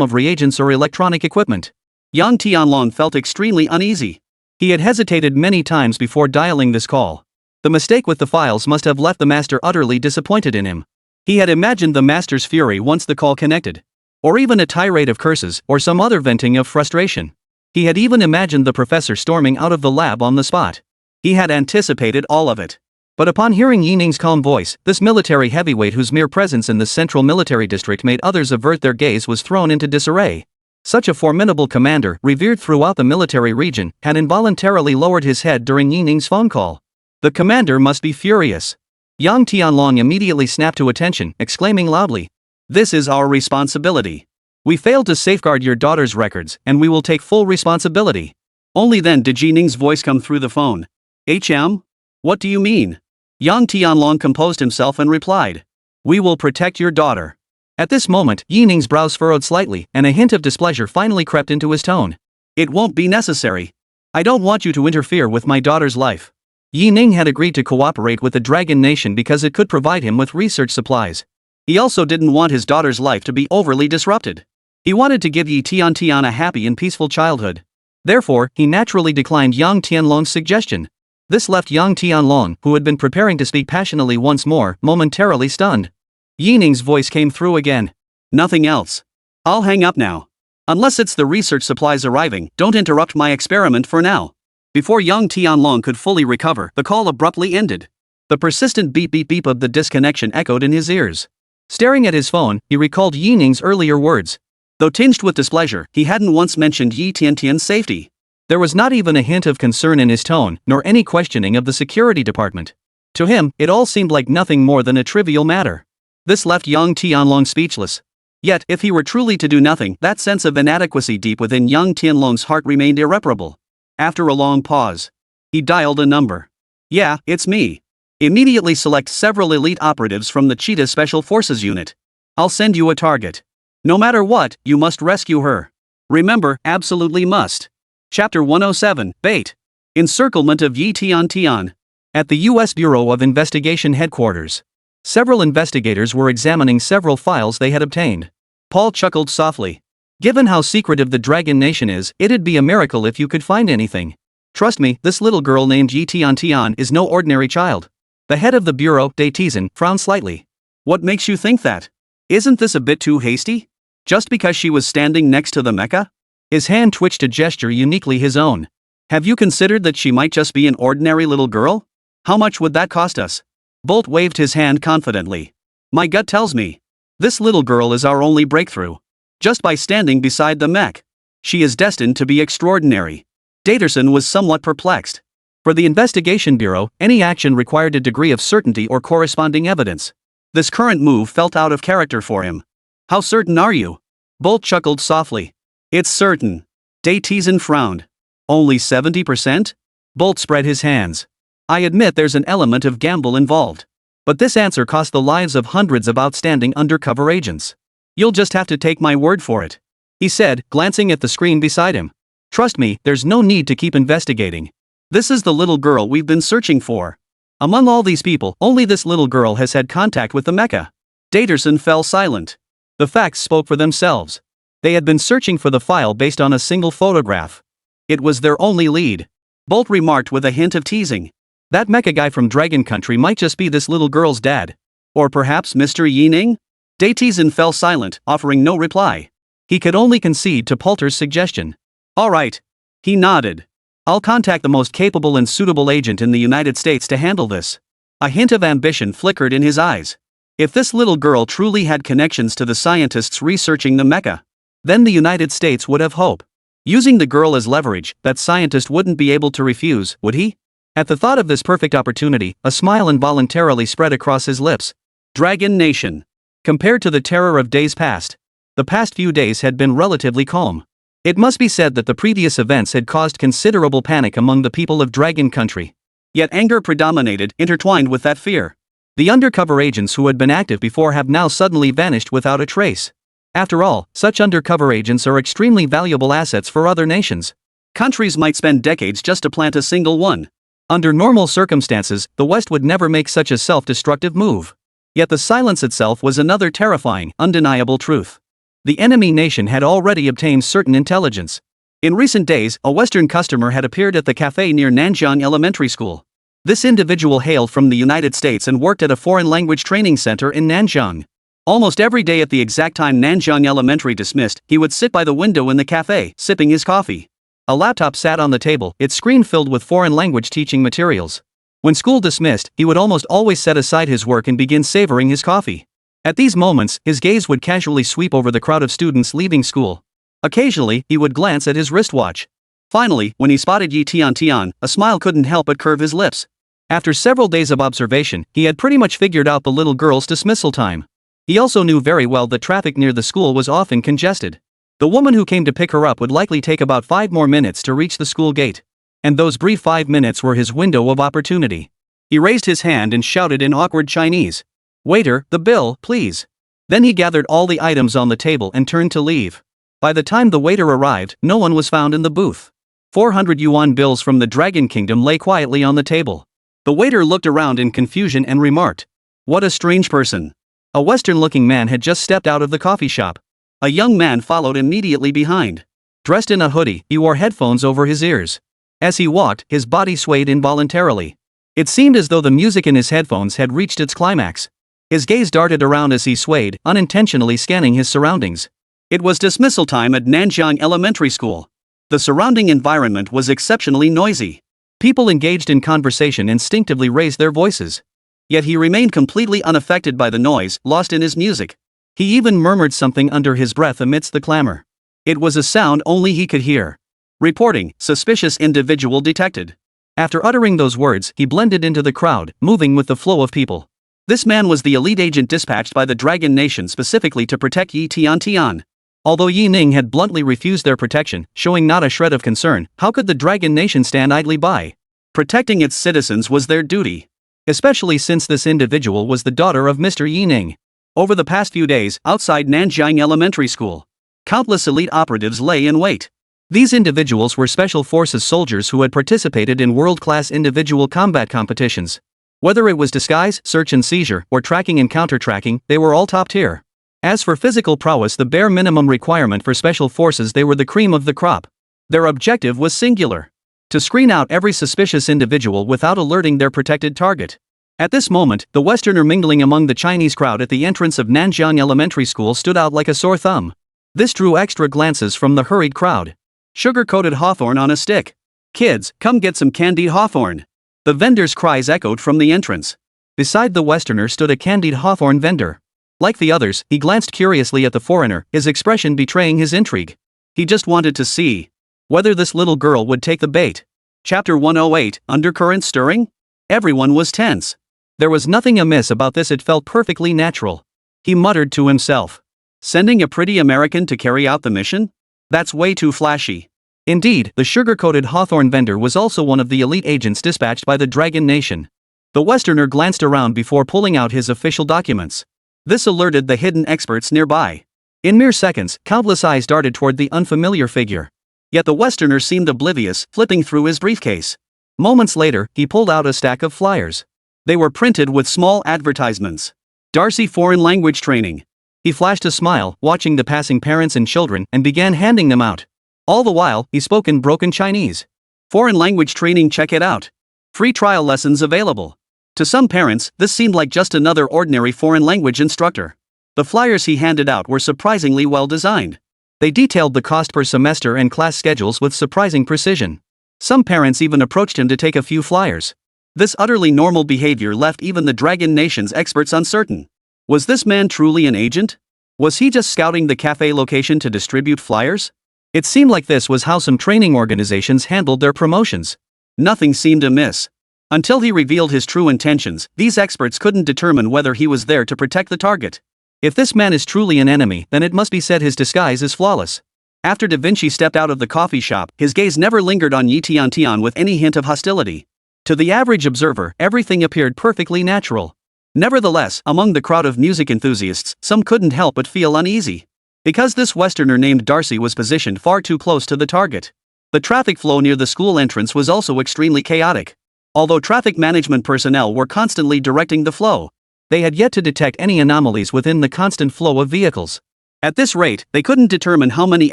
of reagents or electronic equipment. Yang Tianlong felt extremely uneasy. He had hesitated many times before dialing this call. The mistake with the files must have left the master utterly disappointed in him. He had imagined the master's fury once the call connected. Or even a tirade of curses, or some other venting of frustration. He had even imagined the professor storming out of the lab on the spot. He had anticipated all of it. But upon hearing Yi Ning's calm voice, this military heavyweight whose mere presence in the Central Military District made others avert their gaze was thrown into disarray. Such a formidable commander, revered throughout the military region, had involuntarily lowered his head during Yi Ning's phone call. The commander must be furious. Yang Tianlong immediately snapped to attention, exclaiming loudly. This is our responsibility. We failed to safeguard your daughter's records, and we will take full responsibility. Only then did Yi Ning's voice come through the phone. HM? What do you mean? Yang Tianlong composed himself and replied. We will protect your daughter. At this moment, Yi Ning's brows furrowed slightly, and a hint of displeasure finally crept into his tone. It won't be necessary. I don't want you to interfere with my daughter's life. Yi Ning had agreed to cooperate with the Dragon Nation because it could provide him with research supplies. He also didn't want his daughter's life to be overly disrupted. He wanted to give Yi Tian a happy and peaceful childhood. Therefore, he naturally declined Yang Tianlong's suggestion. This left Yang Tianlong, who had been preparing to speak passionately once more, momentarily stunned. Yi Ning's voice came through again. Nothing else. I'll hang up now. Unless it's the research supplies arriving, don't interrupt my experiment for now. Before Yang Tianlong could fully recover, the call abruptly ended. The persistent beep beep beep of the disconnection echoed in his ears. Staring at his phone, he recalled Yi Ning's earlier words. Though tinged with displeasure, he hadn't once mentioned Yi Tian's safety. There was not even a hint of concern in his tone, nor any questioning of the security department. To him, it all seemed like nothing more than a trivial matter. This left Yang Tianlong speechless. Yet, if he were truly to do nothing, that sense of inadequacy deep within Yang Tianlong's heart remained irreparable. After a long pause, he dialed a number. Yeah, it's me. Immediately select several elite operatives from the Cheetah Special Forces unit. I'll send you a target. No matter what, you must rescue her. Remember, absolutely must. Chapter 107, Bait. Encirclement of Yi Tian. At the U.S. Bureau of Investigation headquarters. Several investigators were examining several files they had obtained. Paul chuckled softly. Given how secretive the Dragon Nation is, it'd be a miracle if you could find anything. Trust me, this little girl named Yi Tian is no ordinary child. The head of the bureau, Dae Tizan, frowned slightly. What makes you think that? Isn't this a bit too hasty? Just because she was standing next to the mecha? His hand twitched a gesture uniquely his own. Have you considered that she might just be an ordinary little girl? How much would that cost us? Bolt waved his hand confidently. My gut tells me. This little girl is our only breakthrough. Just by standing beside the mech. She is destined to be extraordinary. Daterson was somewhat perplexed. For the investigation bureau, any action required a degree of certainty or corresponding evidence. This current move felt out of character for him. How certain are you? Bolt chuckled softly. It's certain. Daterson frowned. Only 70%? Bolt spread his hands. I admit there's an element of gamble involved. But this answer cost the lives of hundreds of outstanding undercover agents. You'll just have to take my word for it, he said, glancing at the screen beside him. Trust me, there's no need to keep investigating. This is the little girl we've been searching for. Among all these people, only this little girl has had contact with the mecha. Daterson fell silent. The facts spoke for themselves. They had been searching for the file based on a single photograph. It was their only lead. Bolt remarked with a hint of teasing. That mecha guy from Dragon Country might just be this little girl's dad. Or perhaps Mr. Yining? Daterson fell silent, offering no reply. He could only concede to Poulter's suggestion. All right. He nodded. I'll contact the most capable and suitable agent in the United States to handle this. A hint of ambition flickered in his eyes. If this little girl truly had connections to the scientists researching the mecha, then the United States would have hope. Using the girl as leverage, that scientist wouldn't be able to refuse, would he? At the thought of this perfect opportunity, a smile involuntarily spread across his lips. Dragon Nation. Compared to the terror of days past, the past few days had been relatively calm. It must be said that the previous events had caused considerable panic among the people of Dragon Country. Yet anger predominated, intertwined with that fear. The undercover agents who had been active before have now suddenly vanished without a trace. After all, such undercover agents are extremely valuable assets for other nations. Countries might spend decades just to plant a single one. Under normal circumstances, the West would never make such a self-destructive move. Yet the silence itself was another terrifying, undeniable truth. The enemy nation had already obtained certain intelligence. In recent days, a Western customer had appeared at the cafe near Nanjiang Elementary School. This individual hailed from the United States and worked at a foreign language training center in Nanjiang. Almost every day at the exact time Nanjiang Elementary dismissed, he would sit by the window in the cafe, sipping his coffee. A laptop sat on the table, its screen filled with foreign language teaching materials. When school dismissed, he would almost always set aside his work and begin savoring his coffee. At these moments, his gaze would casually sweep over the crowd of students leaving school. Occasionally, he would glance at his wristwatch. Finally, when he spotted Yi Tian, a smile couldn't help but curve his lips. After several days of observation, he had pretty much figured out the little girl's dismissal time. He also knew very well that traffic near the school was often congested. The woman who came to pick her up would likely take about 5 more minutes to reach the school gate. And those brief 5 minutes were his window of opportunity. He raised his hand and shouted in awkward Chinese. Waiter, the bill, please. Then he gathered all the items on the table and turned to leave. By the time the waiter arrived, no one was found in the booth. 400 yuan bills from the Dragon Kingdom lay quietly on the table. The waiter looked around in confusion and remarked, "What a strange person." A Western-looking man had just stepped out of the coffee shop. A young man followed immediately behind. Dressed in a hoodie, he wore headphones over his ears. As he walked, his body swayed involuntarily. It seemed as though the music in his headphones had reached its climax. His gaze darted around as he swayed, unintentionally scanning his surroundings. It was dismissal time at Nanjiang Elementary School. The surrounding environment was exceptionally noisy. People engaged in conversation instinctively raised their voices. Yet he remained completely unaffected by the noise, lost in his music. He even murmured something under his breath amidst the clamor. It was a sound only he could hear. Reporting, suspicious individual detected. After uttering those words, he blended into the crowd, moving with the flow of people. This man was the elite agent dispatched by the Dragon Nation specifically to protect Yi Tian. Although Yi Ning had bluntly refused their protection, showing not a shred of concern, how could the Dragon Nation stand idly by? Protecting its citizens was their duty. Especially since this individual was the daughter of Mr. Yi Ning. Over the past few days, outside Nanjiang Elementary School, countless elite operatives lay in wait. These individuals were special forces soldiers who had participated in world-class individual combat competitions. Whether it was disguise, search and seizure, or tracking and counter-tracking, they were all top tier. As for physical prowess, the bare minimum requirement for special forces, they were the cream of the crop. Their objective was singular: to screen out every suspicious individual without alerting their protected target. At this moment, the Westerner mingling among the Chinese crowd at the entrance of Nanjiang Elementary School stood out like a sore thumb. This drew extra glances from the hurried crowd. Sugar-coated hawthorn on a stick. Kids, come get some candied hawthorn. The vendor's cries echoed from the entrance. Beside the Westerner stood a candied hawthorn vendor. Like the others, he glanced curiously at the foreigner, his expression betraying his intrigue. He just wanted to see whether this little girl would take the bait. Chapter 108, Undercurrent Stirring? Everyone was tense. There was nothing amiss about this, it felt perfectly natural. He muttered to himself. Sending a pretty American to carry out the mission? That's way too flashy. Indeed, the sugar-coated hawthorn vendor was also one of the elite agents dispatched by the Dragon Nation. The Westerner glanced around before pulling out his official documents. This alerted the hidden experts nearby. In mere seconds, countless eyes darted toward the unfamiliar figure. Yet the Westerner seemed oblivious, flipping through his briefcase. Moments later, he pulled out a stack of flyers. They were printed with small advertisements. Darcy Foreign Language Training. He flashed a smile, watching the passing parents and children, and began handing them out. All the while, he spoke in broken Chinese. Foreign language training, check it out. Free trial lessons available. To some parents, this seemed like just another ordinary foreign language instructor. The flyers he handed out were surprisingly well designed. They detailed the cost per semester and class schedules with surprising precision. Some parents even approached him to take a few flyers. This utterly normal behavior left even the Dragon Nation's experts uncertain. Was this man truly an agent? Was he just scouting the cafe location to distribute flyers? It seemed like this was how some training organizations handled their promotions. Nothing seemed amiss. Until he revealed his true intentions, these experts couldn't determine whether he was there to protect the target. If this man is truly an enemy, then it must be said his disguise is flawless. After Da Vinci stepped out of the coffee shop, his gaze never lingered on Yi Tian with any hint of hostility. To the average observer, everything appeared perfectly natural. Nevertheless, among the crowd of music enthusiasts, some couldn't help but feel uneasy. Because this Westerner named Darcy was positioned far too close to the target. The traffic flow near the school entrance was also extremely chaotic. Although traffic management personnel were constantly directing the flow, they had yet to detect any anomalies within the constant flow of vehicles. At this rate, they couldn't determine how many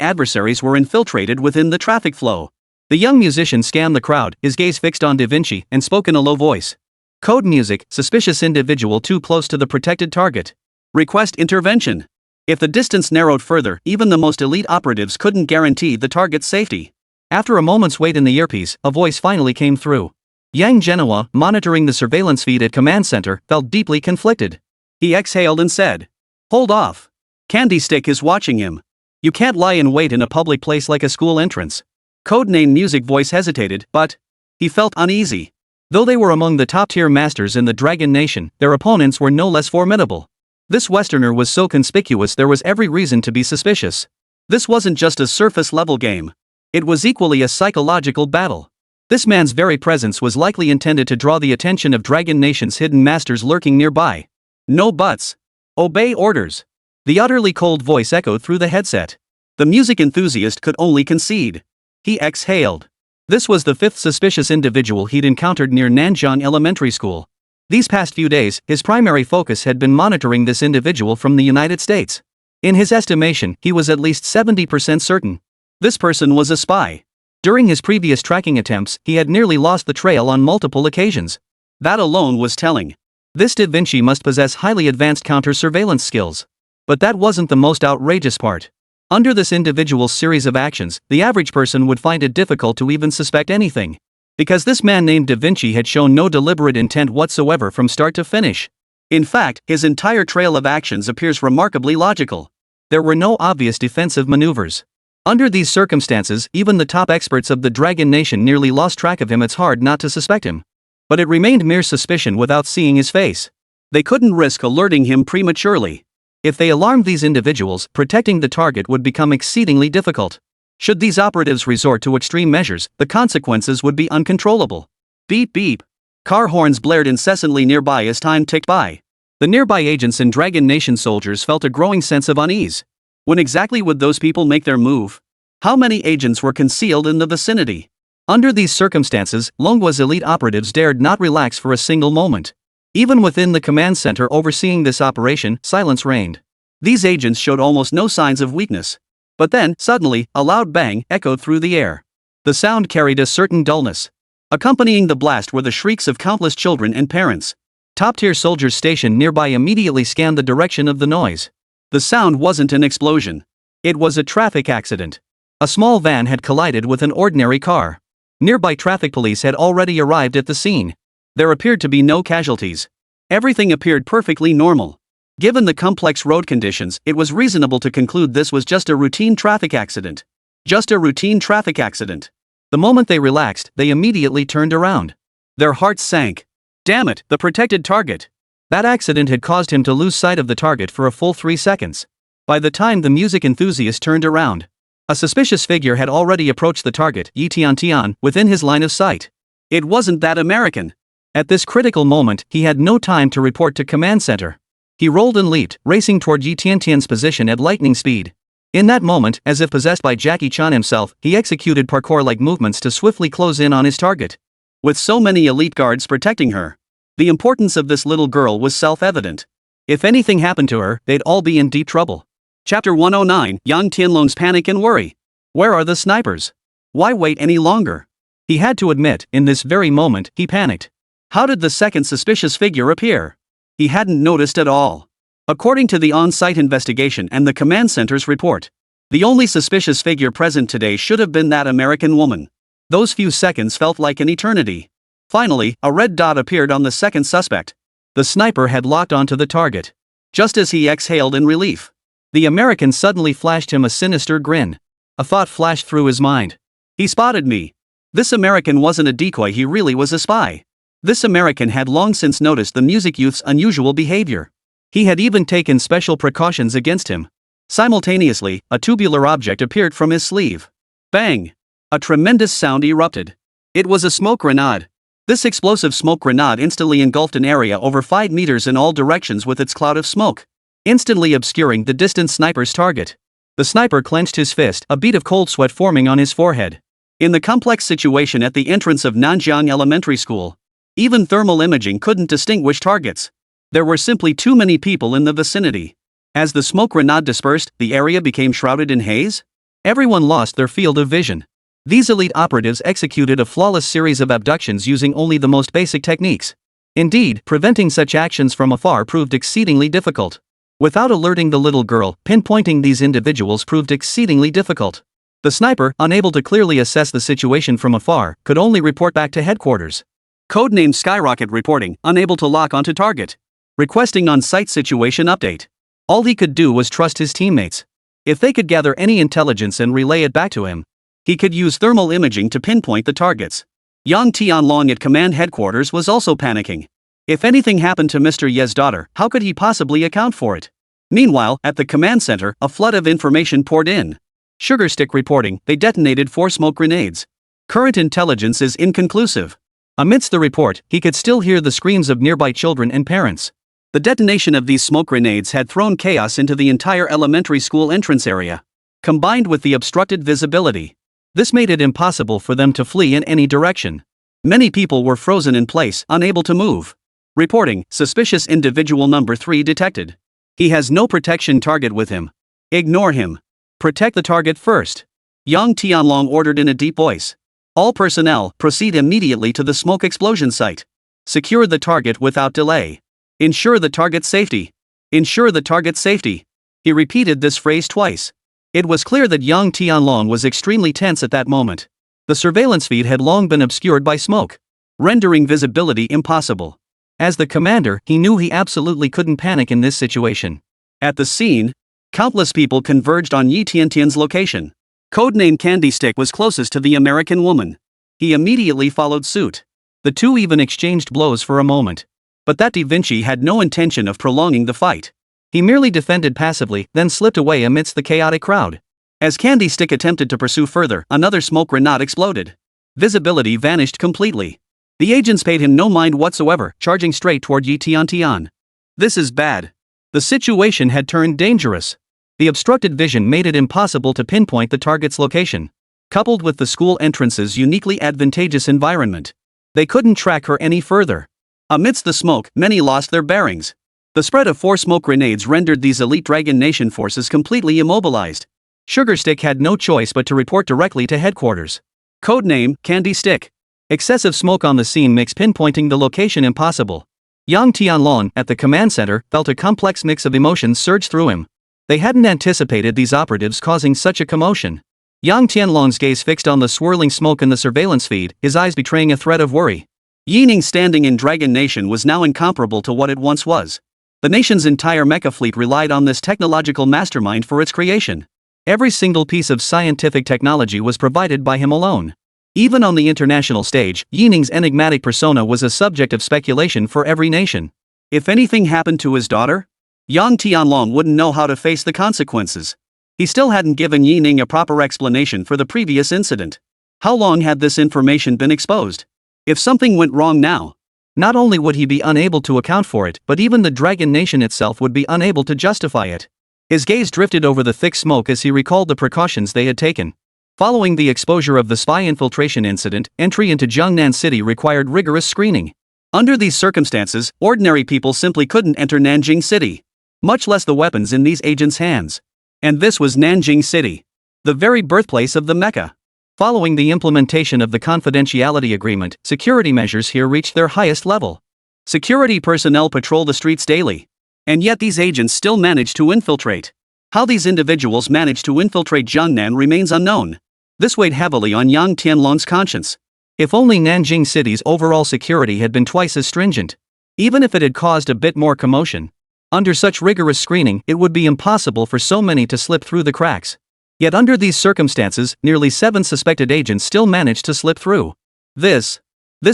adversaries were infiltrated within the traffic flow. The young musician scanned the crowd, his gaze fixed on Da Vinci, and spoke in a low voice. Code music, suspicious individual too close to the protected target. Request intervention. If the distance narrowed further, even the most elite operatives couldn't guarantee the target's safety. After a moment's wait in the earpiece, a voice finally came through. Yang Genoa, monitoring the surveillance feed at command center, felt deeply conflicted. He exhaled and said, "Hold off. Candy Stick is watching him. You can't lie in wait in a public place like a school entrance." Codename Music voice hesitated, but he felt uneasy. Though they were among the top-tier masters in the Dragon Nation, their opponents were no less formidable. This Westerner was so conspicuous there was every reason to be suspicious. This wasn't just a surface-level game. It was equally a psychological battle. This man's very presence was likely intended to draw the attention of Dragon Nation's hidden masters lurking nearby. No buts. Obey orders. The utterly cold voice echoed through the headset. The music enthusiast could only concede. He exhaled. This was the fifth suspicious individual he'd encountered near Nanjiang Elementary School. These past few days, his primary focus had been monitoring this individual from the United States. In his estimation, he was at least 70% certain. This person was a spy. During his previous tracking attempts, he had nearly lost the trail on multiple occasions. That alone was telling. This Da Vinci must possess highly advanced counter-surveillance skills. But that wasn't the most outrageous part. Under this individual's series of actions, the average person would find it difficult to even suspect anything. Because this man named Da Vinci had shown no deliberate intent whatsoever from start to finish. In fact, his entire trail of actions appears remarkably logical. There were no obvious defensive maneuvers. Under these circumstances, even the top experts of the Dragon Nation nearly lost track of him. It's hard not to suspect him. But it remained mere suspicion without seeing his face. They couldn't risk alerting him prematurely. If they alarmed these individuals, protecting the target would become exceedingly difficult. Should these operatives resort to extreme measures, the consequences would be uncontrollable. Beep beep. Car horns blared incessantly nearby as time ticked by. The nearby agents and Dragon Nation soldiers felt a growing sense of unease. When exactly would those people make their move? How many agents were concealed in the vicinity? Under these circumstances, Longwa's elite operatives dared not relax for a single moment. Even within the command center overseeing this operation, silence reigned. These agents showed almost no signs of weakness. But then, suddenly, a loud bang echoed through the air. The sound carried a certain dullness. Accompanying the blast were the shrieks of countless children and parents. Top-tier soldiers stationed nearby immediately scanned the direction of the noise. The sound wasn't an explosion. It was a traffic accident. A small van had collided with an ordinary car. Nearby traffic police had already arrived at the scene. There appeared to be no casualties. Everything appeared perfectly normal. Given the complex road conditions, it was reasonable to conclude this was just a routine traffic accident. Just a routine traffic accident. The moment they relaxed, they immediately turned around. Their hearts sank. Damn it, the protected target. That accident had caused him to lose sight of the target for a full 3 seconds. By the time the music enthusiast turned around, a suspicious figure had already approached the target, Yi Tian, within his line of sight. It wasn't that American. At this critical moment, he had no time to report to command center. He rolled and leaped, racing toward Yi Tian's position at lightning speed. In that moment, as if possessed by Jackie Chan himself, he executed parkour-like movements to swiftly close in on his target. With so many elite guards protecting her, the importance of this little girl was self-evident. If anything happened to her, they'd all be in deep trouble. Chapter 109, Yang Tianlong's Panic and Worry. Where are the snipers? Why wait any longer? He had to admit, in this very moment, he panicked. How did the second suspicious figure appear? He hadn't noticed at all. According to the on-site investigation and the command center's report, the only suspicious figure present today should have been that American woman. Those few seconds felt like an eternity. Finally, a red dot appeared on the second suspect. The sniper had locked onto the target. Just as he exhaled in relief, the American suddenly flashed him a sinister grin. A thought flashed through his mind. He spotted me. This American wasn't a decoy, he really was a spy. This American had long since noticed the music youth's unusual behavior. He had even taken special precautions against him. Simultaneously, a tubular object appeared from his sleeve. Bang! A tremendous sound erupted. It was a smoke grenade. This explosive smoke grenade instantly engulfed an area over 5 meters in all directions with its cloud of smoke, instantly obscuring the distant sniper's target. The sniper clenched his fist, a bead of cold sweat forming on his forehead. In the complex situation at the entrance of Nanjiang Elementary School, even thermal imaging couldn't distinguish targets. There were simply too many people in the vicinity. As the smoke grenade dispersed, the area became shrouded in haze. Everyone lost their field of vision. These elite operatives executed a flawless series of abductions using only the most basic techniques. Indeed, preventing such actions from afar proved exceedingly difficult. Without alerting the little girl, pinpointing these individuals proved exceedingly difficult. The sniper, unable to clearly assess the situation from afar, could only report back to headquarters. Codename Skyrocket reporting, unable to lock onto target. Requesting on-site situation update. All he could do was trust his teammates. If they could gather any intelligence and relay it back to him, he could use thermal imaging to pinpoint the targets. Yang Tianlong at command headquarters was also panicking. If anything happened to Mr. Ye's daughter, how could he possibly account for it? Meanwhile, at the command center, a flood of information poured in. Sugar Stick reporting, they detonated 4 smoke grenades. Current intelligence is inconclusive. Amidst the report, he could still hear the screams of nearby children and parents. The detonation of these smoke grenades had thrown chaos into the entire elementary school entrance area. Combined with the obstructed visibility, this made it impossible for them to flee in any direction. Many people were frozen in place, unable to move. Reporting, suspicious individual number 3 detected. He has no protection target with him. Ignore him. Protect the target first. Yang Tianlong ordered in a deep voice. All personnel, proceed immediately to the smoke explosion site. Secure the target without delay. Ensure the target's safety. Ensure the target's safety. He repeated this phrase twice. It was clear that Yang Tianlong was extremely tense at that moment. The surveillance feed had long been obscured by smoke, rendering visibility impossible. As the commander, he knew he absolutely couldn't panic in this situation. At the scene, countless people converged on Yi Tian's location. Codename Candy Stick was closest to the American woman. He immediately followed suit. The two even exchanged blows for a moment. But that Da Vinci had no intention of prolonging the fight. He merely defended passively, then slipped away amidst the chaotic crowd. As Candy Stick attempted to pursue further, another smoke grenade exploded. Visibility vanished completely. The agents paid him no mind whatsoever, charging straight toward Yi Tian. This is bad. The situation had turned dangerous. The obstructed vision made it impossible to pinpoint the target's location. Coupled with the school entrance's uniquely advantageous environment, they couldn't track her any further. Amidst the smoke, many lost their bearings. The spread of 4 smoke grenades rendered these elite Dragon Nation forces completely immobilized. Sugar Stick had no choice but to report directly to headquarters. Codename, Candy Stick. Excessive smoke on the scene makes pinpointing the location impossible. Yang Tianlong, at the command center, felt a complex mix of emotions surge through him. They hadn't anticipated these operatives causing such a commotion. Yang Tianlong's gaze fixed on the swirling smoke in the surveillance feed, his eyes betraying a threat of worry. Yining standing in Dragon Nation was now incomparable to what it once was. The nation's entire mecha fleet relied on this technological mastermind for its creation. Every single piece of scientific technology was provided by him alone. Even on the international stage, Yining's enigmatic persona was a subject of speculation for every nation. If anything happened to his daughter, Yang Tianlong wouldn't know how to face the consequences. He still hadn't given Yining a proper explanation for the previous incident. How long had this information been exposed? If something went wrong now, not only would he be unable to account for it, but even the Dragon Nation itself would be unable to justify it. His gaze drifted over the thick smoke as he recalled the precautions they had taken. Following the exposure of the spy infiltration incident, entry into Jiangnan City required rigorous screening. Under these circumstances, ordinary people simply couldn't enter Nanjing City, much less the weapons in these agents' hands. And this was Nanjing City, the very birthplace of the mecha. Following the implementation of the confidentiality agreement, security measures here reached their highest level. Security personnel patrol the streets daily. And yet these agents still managed to infiltrate. How these individuals managed to infiltrate Jiangnan remains unknown. This weighed heavily on Yang Tianlong's conscience. If only Nanjing City's overall security had been twice as stringent. Even if it had caused a bit more commotion. Under such rigorous screening, it would be impossible for so many to slip through the cracks. Yet under these circumstances, nearly 7 suspected agents still managed to slip through. This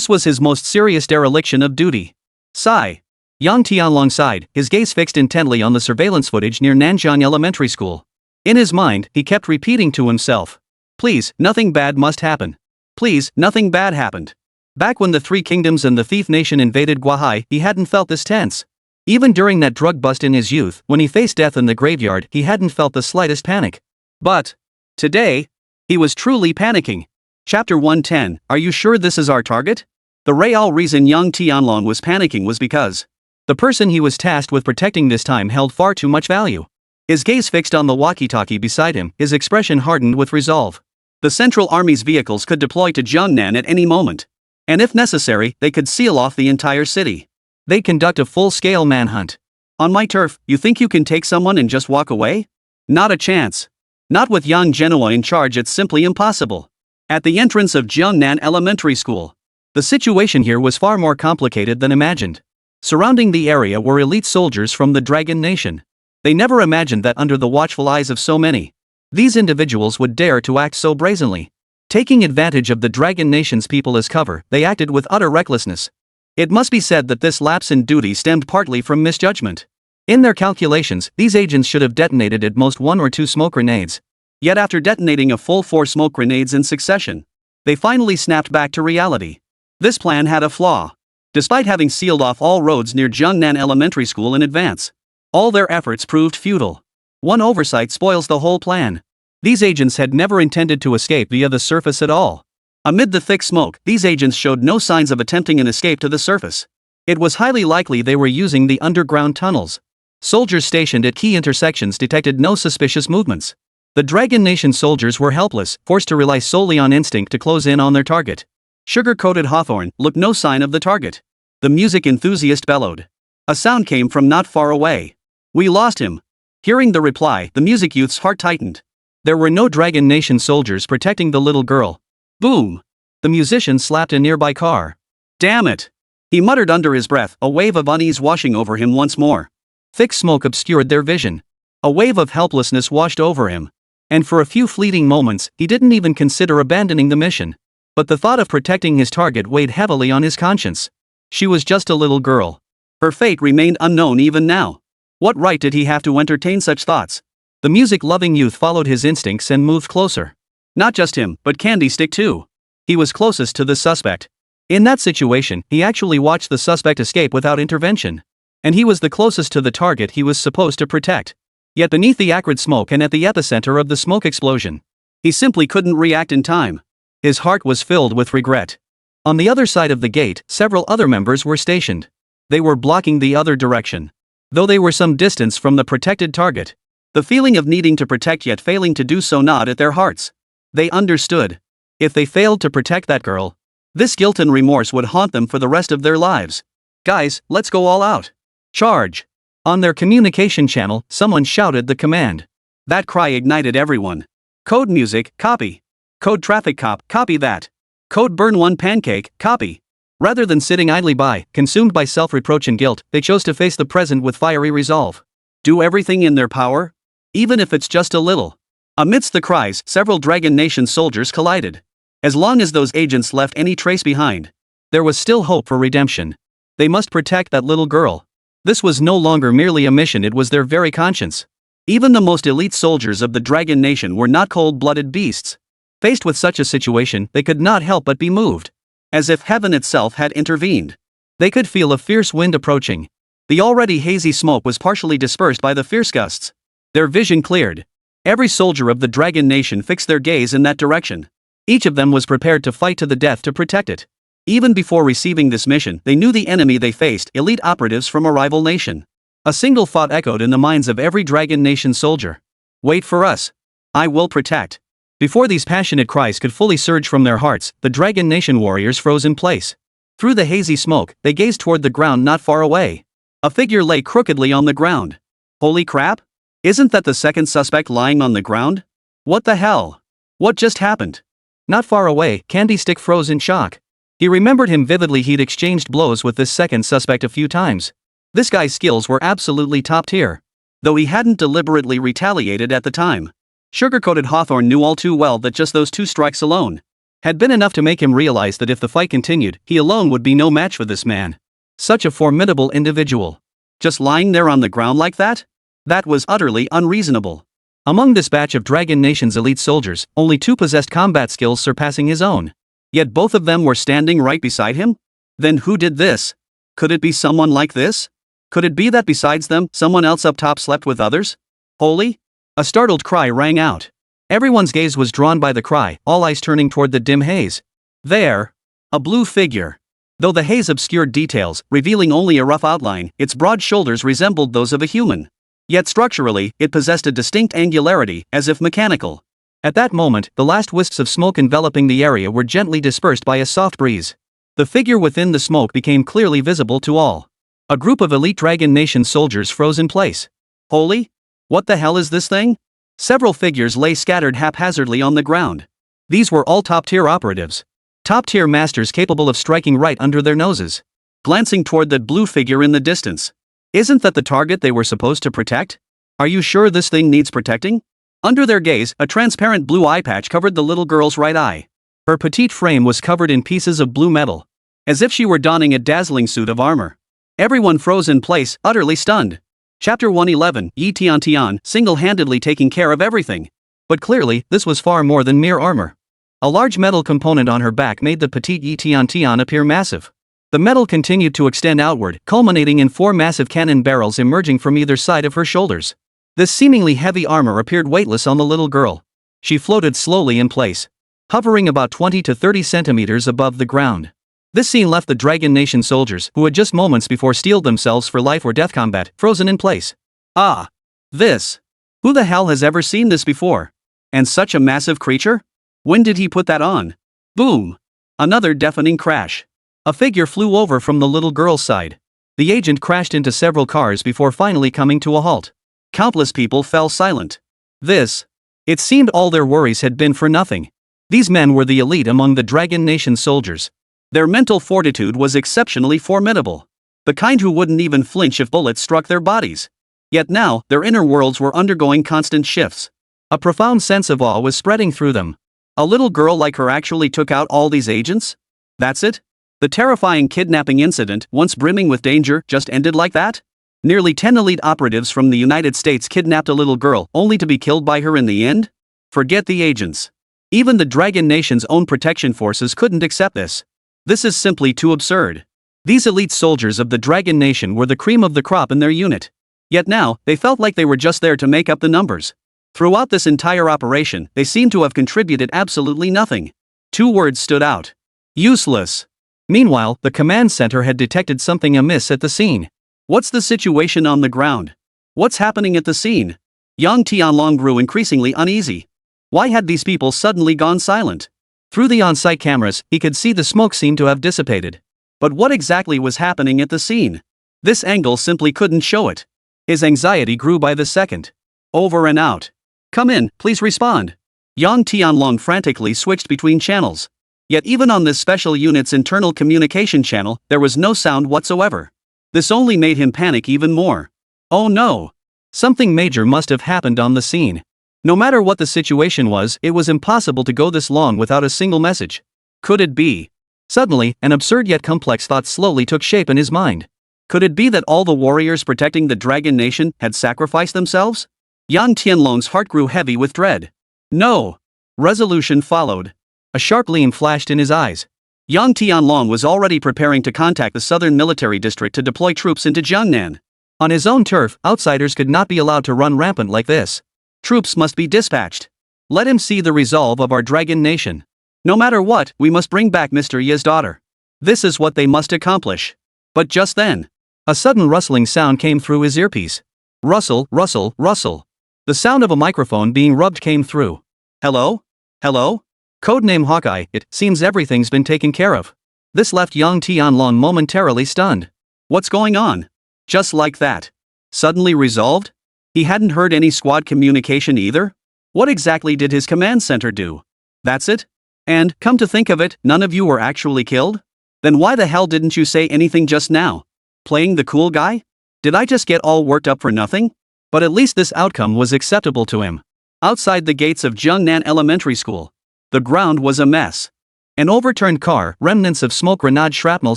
was his most serious dereliction of duty. Sigh. Yang Tianlong sighed, his gaze fixed intently on the surveillance footage near Nanjiang Elementary School. In his mind, he kept repeating to himself, "Please, nothing bad must happen. Please, nothing bad happened." Back when the Three Kingdoms and the Thief Nation invaded Guahai, he hadn't felt this tense. Even during that drug bust in his youth, when he faced death in the graveyard, he hadn't felt the slightest panic. But today, he was truly panicking. Chapter 110, Are you sure this is our target? The real reason Yang Tianlong was panicking was because the person he was tasked with protecting this time held far too much value. His gaze fixed on the walkie-talkie beside him, his expression hardened with resolve. The Central Army's vehicles could deploy to Jiangnan at any moment. And if necessary, they could seal off the entire city. They'd conduct a full-scale manhunt. On my turf, you think you can take someone and just walk away? Not a chance. Not with Yang Genoa in charge, it's simply impossible. At the entrance of Jiangnan Elementary School, the situation here was far more complicated than imagined. Surrounding the area were elite soldiers from the Dragon Nation. They never imagined that under the watchful eyes of so many, these individuals would dare to act so brazenly. Taking advantage of the Dragon Nation's people as cover, they acted with utter recklessness. It must be said that this lapse in duty stemmed partly from misjudgment. In their calculations, these agents should have detonated at most 1 or 2 smoke grenades. Yet after detonating a full 4 smoke grenades in succession, they finally snapped back to reality. This plan had a flaw. Despite having sealed off all roads near Jiangnan Elementary School in advance, all their efforts proved futile. One oversight spoils the whole plan. These agents had never intended to escape via the surface at all. Amid the thick smoke, these agents showed no signs of attempting an escape to the surface. It was highly likely they were using the underground tunnels. Soldiers stationed at key intersections detected no suspicious movements. The Dragon Nation soldiers were helpless, forced to rely solely on instinct to close in on their target. Sugar-coated Hawthorne looked no sign of the target. The music enthusiast bellowed. A sound came from not far away. "We lost him." Hearing the reply, the music youth's heart tightened. There were no Dragon Nation soldiers protecting the little girl. Boom! The musician slapped a nearby car. "Damn it!" he muttered under his breath, a wave of unease washing over him once more. Thick smoke obscured their vision. A wave of helplessness washed over him. And for a few fleeting moments, he didn't even consider abandoning the mission. But the thought of protecting his target weighed heavily on his conscience. She was just a little girl. Her fate remained unknown even now. What right did he have to entertain such thoughts? The music-loving youth followed his instincts and moved closer. Not just him, but Candy Stick too. He was closest to the suspect. In that situation, he actually watched the suspect escape without intervention. And he was the closest to the target he was supposed to protect. Yet beneath the acrid smoke and at the epicenter of the smoke explosion, he simply couldn't react in time. His heart was filled with regret. On the other side of the gate, several other members were stationed. They were blocking the other direction. Though they were some distance from the protected target, the feeling of needing to protect yet failing to do so gnawed at their hearts. They understood. If they failed to protect that girl, this guilt and remorse would haunt them for the rest of their lives. Guys, let's go all out. Charge. On their communication channel, someone shouted the command. That cry ignited everyone. Code music, copy. Code traffic cop, copy that. Code burn one pancake, copy. Rather than sitting idly by, consumed by self-reproach and guilt, they chose to face the present with fiery resolve. Do everything in their power? Even if it's just a little. Amidst the cries, several Dragon Nation soldiers collided. As long as those agents left any trace behind, there was still hope for redemption. They must protect that little girl. This was no longer merely a mission, it was their very conscience. Even the most elite soldiers of the Dragon Nation were not cold-blooded beasts. Faced with such a situation, they could not help but be moved. As if heaven itself had intervened. They could feel a fierce wind approaching. The already hazy smoke was partially dispersed by the fierce gusts. Their vision cleared. Every soldier of the Dragon Nation fixed their gaze in that direction. Each of them was prepared to fight to the death to protect it. Even before receiving this mission, they knew the enemy they faced, elite operatives from a rival nation. A single thought echoed in the minds of every Dragon Nation soldier. Wait for us. I will protect. Before these passionate cries could fully surge from their hearts, the Dragon Nation warriors froze in place. Through the hazy smoke, they gazed toward the ground not far away. A figure lay crookedly on the ground. Holy crap! Isn't that the second suspect lying on the ground? What the hell? What just happened? Not far away, Candy Stick froze in shock. He remembered him vividly. He'd exchanged blows with this second suspect a few times. This guy's skills were absolutely top tier. Though he hadn't deliberately retaliated at the time. Sugar-coated Hawthorne knew all too well that just those two strikes alone had been enough to make him realize that if the fight continued, he alone would be no match for this man. Such a formidable individual. Just lying there on the ground like that? That was utterly unreasonable. Among this batch of Dragon Nation's elite soldiers, only two possessed combat skills surpassing his own. Yet both of them were standing right beside him? Then who did this? Could it be someone like this? Could it be that besides them, someone else up top slept with others? Holy? A startled cry rang out. Everyone's gaze was drawn by the cry, all eyes turning toward the dim haze. There! A blue figure. Though the haze obscured details, revealing only a rough outline, its broad shoulders resembled those of a human. Yet structurally, it possessed a distinct angularity, as if mechanical. At that moment, the last wisps of smoke enveloping the area were gently dispersed by a soft breeze. The figure within the smoke became clearly visible to all. A group of elite Dragon Nation soldiers froze in place. Holy? What the hell is this thing? Several figures lay scattered haphazardly on the ground. These were all top-tier operatives. Top-tier masters capable of striking right under their noses. Glancing toward that blue figure in the distance. Isn't that the target they were supposed to protect? Are you sure this thing needs protecting? Under their gaze, a transparent blue eye patch covered the little girl's right eye. Her petite frame was covered in pieces of blue metal. As if she were donning a dazzling suit of armor. Everyone froze in place, utterly stunned. Chapter 111, Yi Tian Tian, single-handedly taking care of everything. But clearly, this was far more than mere armor. A large metal component on her back made the petite Yi Tian Tian appear massive. The metal continued to extend outward, culminating in 4 massive cannon barrels emerging from either side of her shoulders. This seemingly heavy armor appeared weightless on the little girl. She floated slowly in place, hovering about 20 to 30 centimeters above the ground. This scene left the Dragon Nation soldiers, who had just moments before steeled themselves for life or death combat, frozen in place. Ah! This! Who the hell has ever seen this before? And such a massive creature? When did he put that on? Boom! Another deafening crash. A figure flew over from the little girl's side. The agent crashed into several cars before finally coming to a halt. Countless people fell silent. This. It seemed all their worries had been for nothing. These men were the elite among the Dragon Nation soldiers. Their mental fortitude was exceptionally formidable. The kind who wouldn't even flinch if bullets struck their bodies. Yet now, their inner worlds were undergoing constant shifts. A profound sense of awe was spreading through them. A little girl like her actually took out all these agents? That's it? The terrifying kidnapping incident, once brimming with danger, just ended like that? Nearly 10 elite operatives from the United States kidnapped a little girl, only to be killed by her in the end? Forget the agents. Even the Dragon Nation's own protection forces couldn't accept this. This is simply too absurd. These elite soldiers of the Dragon Nation were the cream of the crop in their unit. Yet now, they felt like they were just there to make up the numbers. Throughout this entire operation, they seemed to have contributed absolutely nothing. 2 words stood out. Useless. Meanwhile, the command center had detected something amiss at the scene. What's the situation on the ground? What's happening at the scene? Yang Tianlong grew increasingly uneasy. Why had these people suddenly gone silent? Through the on-site cameras, he could see the smoke seemed to have dissipated. But what exactly was happening at the scene? This angle simply couldn't show it. His anxiety grew by the second. Over and out. Come in, please respond. Yang Tianlong frantically switched between channels. Yet even on this special unit's internal communication channel, there was no sound whatsoever. This only made him panic even more. Oh no! Something major must have happened on the scene. No matter what the situation was, it was impossible to go this long without a single message. Could it be? Suddenly, an absurd yet complex thought slowly took shape in his mind. Could it be that all the warriors protecting the Dragon Nation had sacrificed themselves? Yang Tianlong's heart grew heavy with dread. No! Resolution followed. A sharp gleam flashed in his eyes. Yang Tianlong was already preparing to contact the Southern Military District to deploy troops into Jiangnan. On his own turf, outsiders could not be allowed to run rampant like this. Troops must be dispatched. Let him see the resolve of our Dragon Nation. No matter what, we must bring back Mr. Ye's daughter. This is what they must accomplish. But just then, a sudden rustling sound came through his earpiece. Rustle, rustle, rustle. The sound of a microphone being rubbed came through. Hello? Hello? Codename Hawkeye, it seems everything's been taken care of. This left Yang Tianlong momentarily stunned. What's going on? Just like that. Suddenly resolved? He hadn't heard any squad communication either? What exactly did his command center do? That's it? And, come to think of it, none of you were actually killed? Then why the hell didn't you say anything just now? Playing the cool guy? Did I just get all worked up for nothing? But at least this outcome was acceptable to him. Outside the gates of Jiangnan Elementary School, the ground was a mess. An overturned car, remnants of smoke grenade shrapnel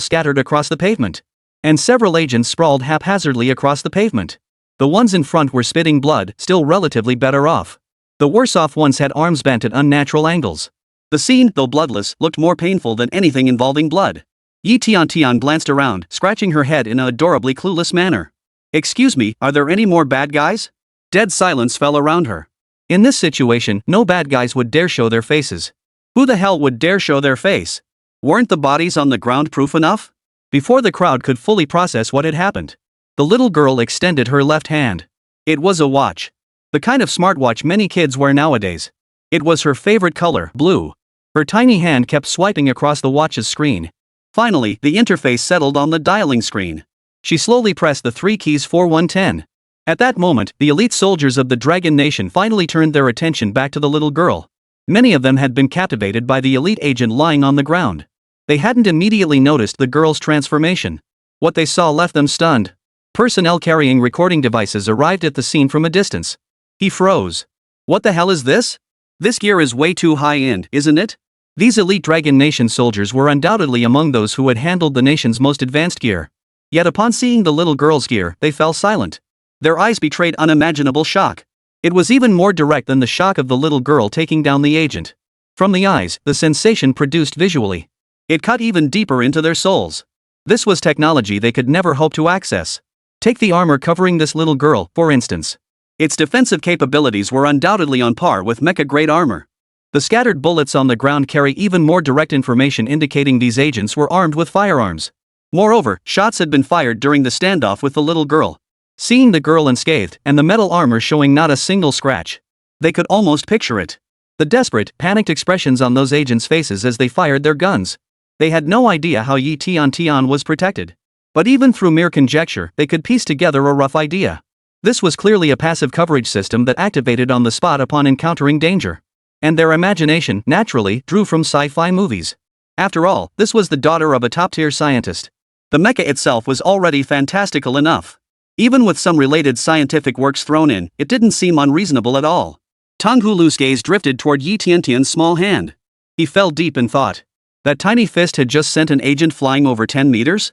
scattered across the pavement. And several agents sprawled haphazardly across the pavement. The ones in front were spitting blood, still relatively better off. The worse off ones had arms bent at unnatural angles. The scene, though bloodless, looked more painful than anything involving blood. Yi Tian glanced around, scratching her head in an adorably clueless manner. Excuse me, are there any more bad guys? Dead silence fell around her. In this situation, no bad guys would dare show their faces. Who the hell would dare show their face? Weren't the bodies on the ground proof enough? Before the crowd could fully process what had happened, the little girl extended her left hand. It was a watch. The kind of smartwatch many kids wear nowadays. It was her favorite color, blue. Her tiny hand kept swiping across the watch's screen. Finally, the interface settled on the dialing screen. She slowly pressed the 3 keys 4110. At that moment, the elite soldiers of the Dragon Nation finally turned their attention back to the little girl. Many of them had been captivated by the elite agent lying on the ground. They hadn't immediately noticed the girl's transformation. What they saw left them stunned. Personnel carrying recording devices arrived at the scene from a distance. He froze. What the hell is this? This gear is way too high-end, isn't it? These elite Dragon Nation soldiers were undoubtedly among those who had handled the nation's most advanced gear. Yet upon seeing the little girl's gear, they fell silent. Their eyes betrayed unimaginable shock. It was even more direct than the shock of the little girl taking down the agent. From the eyes, the sensation produced visually. It cut even deeper into their souls. This was technology they could never hope to access. Take the armor covering this little girl, for instance. Its defensive capabilities were undoubtedly on par with mecha-grade armor. The scattered bullets on the ground carry even more direct information indicating these agents were armed with firearms. Moreover, shots had been fired during the standoff with the little girl. Seeing the girl unscathed, and the metal armor showing not a single scratch, they could almost picture it. The desperate, panicked expressions on those agents' faces as they fired their guns. They had no idea how Yi Tian was protected. But even through mere conjecture, they could piece together a rough idea. This was clearly a passive coverage system that activated on the spot upon encountering danger. And their imagination, naturally, drew from sci-fi movies. After all, this was the daughter of a top-tier scientist. The mecha itself was already fantastical enough. Even with some related scientific works thrown in, it didn't seem unreasonable at all. Tang Hulu's gaze drifted toward Yi Tian's small hand. He fell deep in thought. That tiny fist had just sent an agent flying over 10 meters?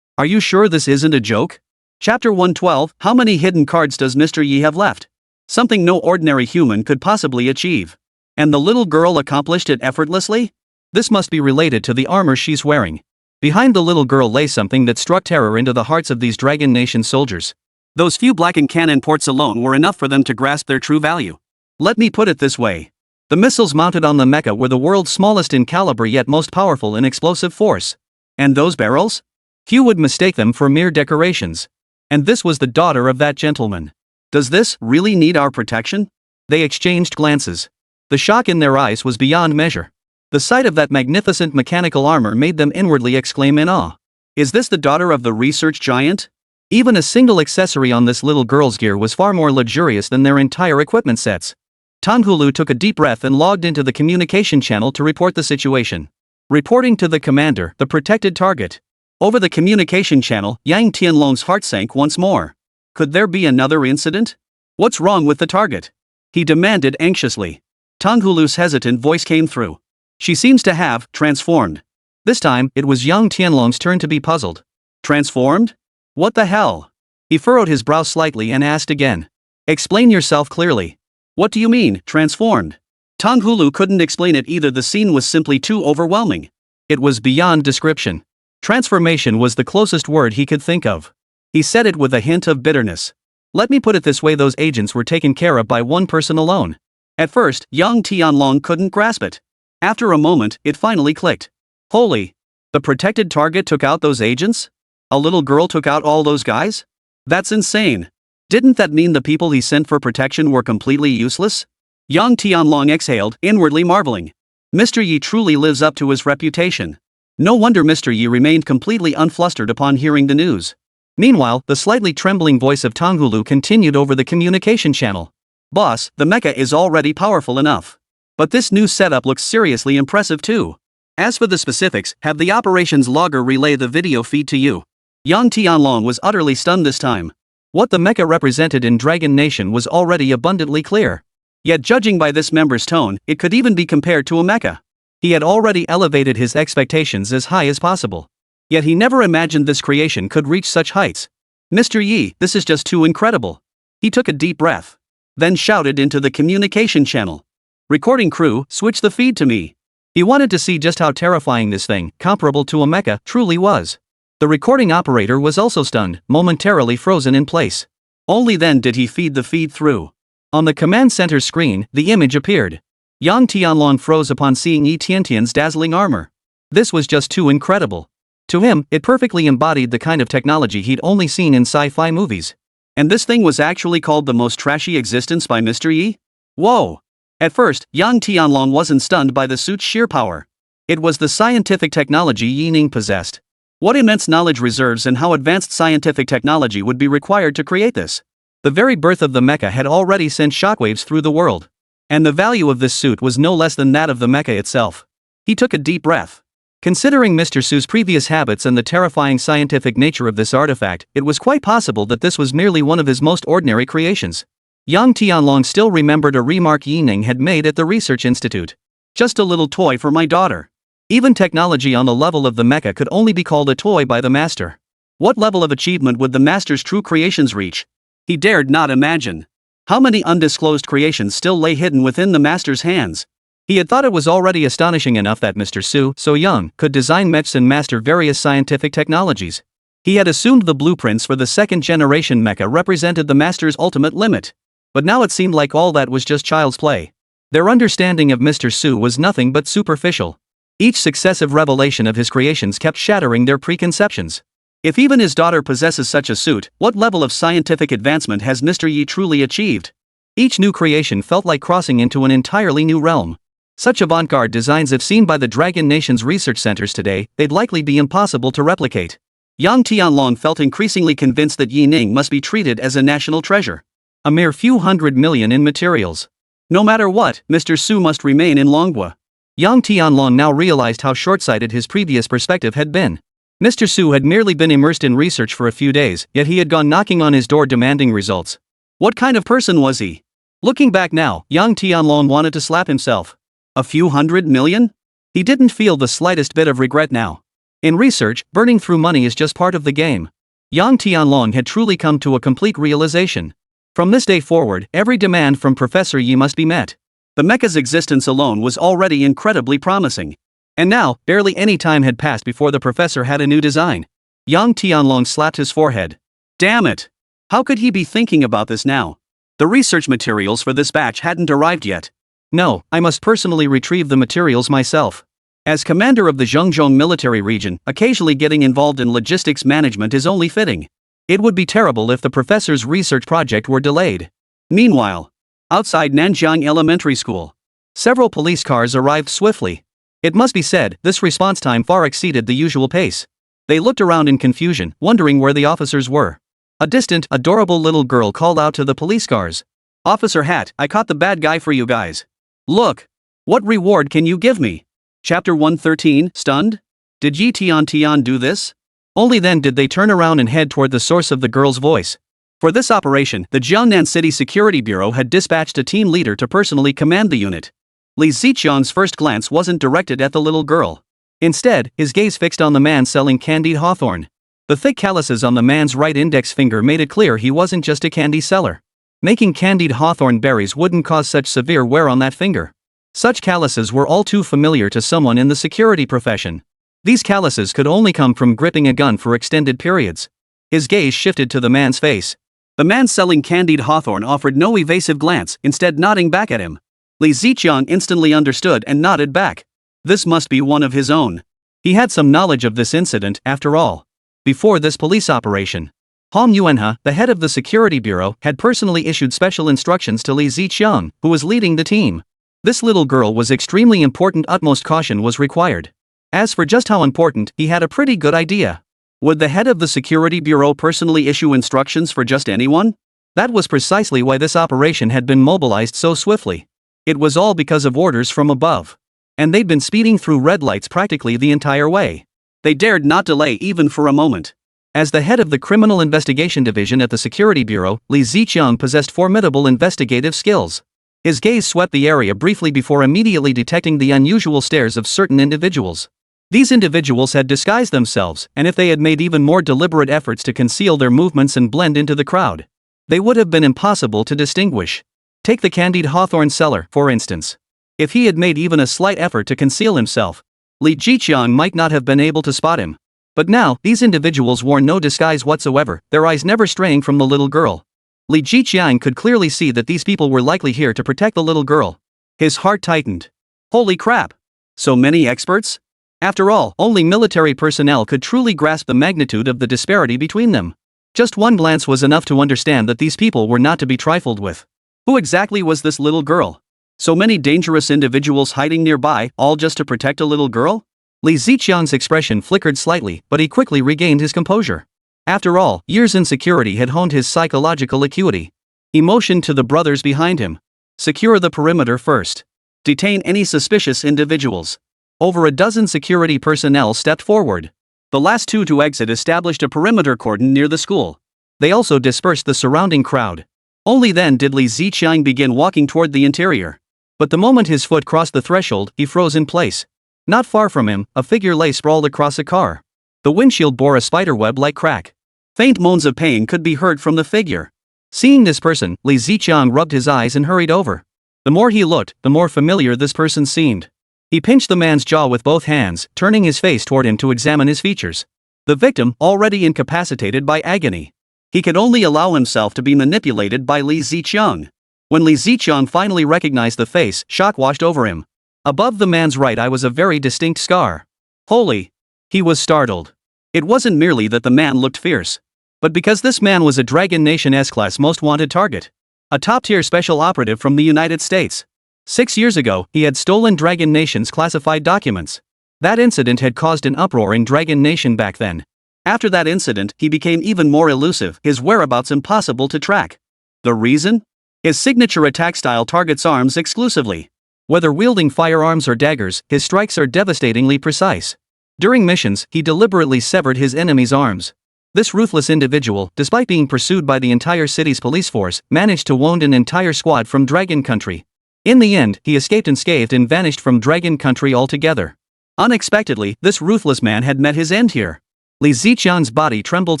Are you sure this isn't a joke? Chapter 112, How many hidden cards does Mr. Yi have left? Something no ordinary human could possibly achieve. And the little girl accomplished it effortlessly? This must be related to the armor she's wearing. Behind the little girl lay something that struck terror into the hearts of these Dragon Nation soldiers. Those few blackened cannon ports alone were enough for them to grasp their true value. Let me put it this way. The missiles mounted on the mecha were the world's smallest in caliber yet most powerful in explosive force. And those barrels? Few would mistake them for mere decorations. And this was the daughter of that gentleman. Does this really need our protection? They exchanged glances. The shock in their eyes was beyond measure. The sight of that magnificent mechanical armor made them inwardly exclaim in awe. Is this the daughter of the research giant? Even a single accessory on this little girl's gear was far more luxurious than their entire equipment sets. Tanghulu took a deep breath and logged into the communication channel to report the situation. Reporting to the commander, the protected target. Over the communication channel, Yang Tianlong's heart sank once more. Could there be another incident? What's wrong with the target? He demanded anxiously. Tanghulu's hesitant voice came through. She seems to have transformed. This time, it was Yang Tianlong's turn to be puzzled. Transformed? What the hell? He furrowed his brow slightly and asked again. Explain yourself clearly. What do you mean, transformed? Tanghulu couldn't explain it either. The scene was simply too overwhelming. It was beyond description. Transformation was the closest word he could think of. He said it with a hint of bitterness. Let me put it this way, those agents were taken care of by one person alone. At first, Yang Tianlong couldn't grasp it. After a moment, it finally clicked. Holy! The protected target took out those agents? A little girl took out all those guys? That's insane. Didn't that mean the people he sent for protection were completely useless? Yang Tianlong exhaled, inwardly marveling. Mr. Yi truly lives up to his reputation. No wonder Mr. Yi remained completely unflustered upon hearing the news. Meanwhile, the slightly trembling voice of Tanghulu continued over the communication channel. Boss, the mecha is already powerful enough. But this new setup looks seriously impressive too. As for the specifics, have the operations logger relay the video feed to you. Yang Tianlong was utterly stunned this time. What the mecha represented in Dragon Nation was already abundantly clear. Yet judging by this member's tone, it could even be compared to a mecha. He had already elevated his expectations as high as possible. Yet he never imagined this creation could reach such heights. Mr. Yi, this is just too incredible. He took a deep breath. Then shouted into the communication channel. Recording crew, switch the feed to me. He wanted to see just how terrifying this thing, comparable to a mecha, truly was. The recording operator was also stunned, momentarily frozen in place. Only then did he feed the feed through. On the command center screen, the image appeared. Yang Tianlong froze upon seeing Yi Tiantian's dazzling armor. This was just too incredible. To him, it perfectly embodied the kind of technology he'd only seen in sci-fi movies. And this thing was actually called the most trashy existence by Mr. Yi? Whoa! At first, Yang Tianlong wasn't stunned by the suit's sheer power. It was the scientific technology Yi Ning possessed. What immense knowledge reserves and how advanced scientific technology would be required to create this. The very birth of the mecha had already sent shockwaves through the world. And the value of this suit was no less than that of the mecha itself. He took a deep breath. Considering Mr. Su's previous habits and the terrifying scientific nature of this artifact, it was quite possible that this was merely one of his most ordinary creations. Yang Tianlong still remembered a remark Yi Ning had made at the research institute. Just a little toy for my daughter. Even technology on the level of the mecha could only be called a toy by the master. What level of achievement would the master's true creations reach? He dared not imagine. How many undisclosed creations still lay hidden within the master's hands? He had thought it was already astonishing enough that Mr. Su, so young, could design mechs and master various scientific technologies. He had assumed the blueprints for the second-generation mecha represented the master's ultimate limit. But now it seemed like all that was just child's play. Their understanding of Mr. Su was nothing but superficial. Each successive revelation of his creations kept shattering their preconceptions. If even his daughter possesses such a suit, what level of scientific advancement has Mr. Yi truly achieved? Each new creation felt like crossing into an entirely new realm. Such avant-garde designs, if seen by the Dragon Nation's research centers today, they'd likely be impossible to replicate. Yang Tianlong felt increasingly convinced that Yi Ning must be treated as a national treasure. A mere few $100 million in materials. No matter what, Mr. Su must remain in Longhua. Yang Tianlong now realized how short-sighted his previous perspective had been. Mr. Su had merely been immersed in research for a few days, yet he had gone knocking on his door demanding results. What kind of person was he? Looking back now, Yang Tianlong wanted to slap himself. A few $100 million? He didn't feel the slightest bit of regret now. In research, burning through money is just part of the game. Yang Tianlong had truly come to a complete realization. From this day forward, every demand from Professor Yi must be met. The mecha's existence alone was already incredibly promising. And now, barely any time had passed before the professor had a new design. Yang Tianlong slapped his forehead. Damn it! How could he be thinking about this now? The research materials for this batch hadn't arrived yet. No, I must personally retrieve the materials myself. As commander of the Zhengzhong military region, occasionally getting involved in logistics management is only fitting. It would be terrible if the professor's research project were delayed. Meanwhile, outside Nanjiang Elementary School, several police cars arrived swiftly. It must be said, this response time far exceeded the usual pace. They looked around in confusion, wondering where the officers were. A distant, adorable little girl called out to the police cars. "Officer Hat, I caught the bad guy for you guys. Look! What reward can you give me?" Chapter 113, Stunned? Did Yi Tian do this? Only then did they turn around and head toward the source of the girl's voice. For this operation, the Jiangnan City Security Bureau had dispatched a team leader to personally command the unit. Li Ziqiang's first glance wasn't directed at the little girl. Instead, his gaze fixed on the man selling candied hawthorn. The thick calluses on the man's right index finger made it clear he wasn't just a candy seller. Making candied hawthorn berries wouldn't cause such severe wear on that finger. Such calluses were all too familiar to someone in the security profession. These calluses could only come from gripping a gun for extended periods. His gaze shifted to the man's face. The man selling candied hawthorn offered no evasive glance, instead nodding back at him. Li Ziqiang instantly understood and nodded back. This must be one of his own. He had some knowledge of this incident, after all. Before this police operation, Hong Yuanhe, the head of the security bureau, had personally issued special instructions to Li Ziqiang, who was leading the team. This little girl was extremely important. Utmost caution was required. As for just how important, he had a pretty good idea. Would the head of the security bureau personally issue instructions for just anyone? That was precisely why this operation had been mobilized so swiftly. It was all because of orders from above. And they'd been speeding through red lights practically the entire way. They dared not delay even for a moment. As the head of the Criminal Investigation Division at the Security Bureau, Li Ziqiang possessed formidable investigative skills. His gaze swept the area briefly before immediately detecting the unusual stares of certain individuals. These individuals had disguised themselves, and if they had made even more deliberate efforts to conceal their movements and blend into the crowd, they would have been impossible to distinguish. Take the candied hawthorn seller, for instance. If he had made even a slight effort to conceal himself, Li Ziqiang might not have been able to spot him. But now, these individuals wore no disguise whatsoever, their eyes never straying from the little girl. Li Ziqiang could clearly see that these people were likely here to protect the little girl. His heart tightened. Holy crap! So many experts? After all, only military personnel could truly grasp the magnitude of the disparity between them. Just one glance was enough to understand that these people were not to be trifled with. Who exactly was this little girl? So many dangerous individuals hiding nearby, all just to protect a little girl? Li Ziqiang's expression flickered slightly, but he quickly regained his composure. After all, years in security had honed his psychological acuity. He motioned to the brothers behind him. Secure the perimeter first. Detain any suspicious individuals. Over a dozen security personnel stepped forward. The last two to exit established a perimeter cordon near the school. They also dispersed the surrounding crowd. Only then did Li Ziqiang begin walking toward the interior. But the moment his foot crossed the threshold, he froze in place. Not far from him, a figure lay sprawled across a car. The windshield bore a spiderweb-like crack. Faint moans of pain could be heard from the figure. Seeing this person, Li Ziqiang rubbed his eyes and hurried over. The more he looked, the more familiar this person seemed. He pinched the man's jaw with both hands, turning his face toward him to examine his features. The victim, already incapacitated by agony. He could only allow himself to be manipulated by Li Ziqiang. When Li Ziqiang finally recognized the face, shock washed over him. Above the man's right eye was a very distinct scar. Holy! He was startled. It wasn't merely that the man looked fierce, but because this man was a Dragon Nation S-Class most wanted target. A top-tier special operative from the United States. 6 years ago, he had stolen Dragon Nation's classified documents. That incident had caused an uproar in Dragon Nation back then. After that incident, he became even more elusive, his whereabouts impossible to track. The reason? His signature attack style targets arms exclusively. Whether wielding firearms or daggers, his strikes are devastatingly precise. During missions, he deliberately severed his enemy's arms. This ruthless individual, despite being pursued by the entire city's police force, managed to wound an entire squad from Dragon Country. In the end, he escaped unscathed and vanished from Dragon Country altogether. Unexpectedly, this ruthless man had met his end here. Li Ziqiang's body trembled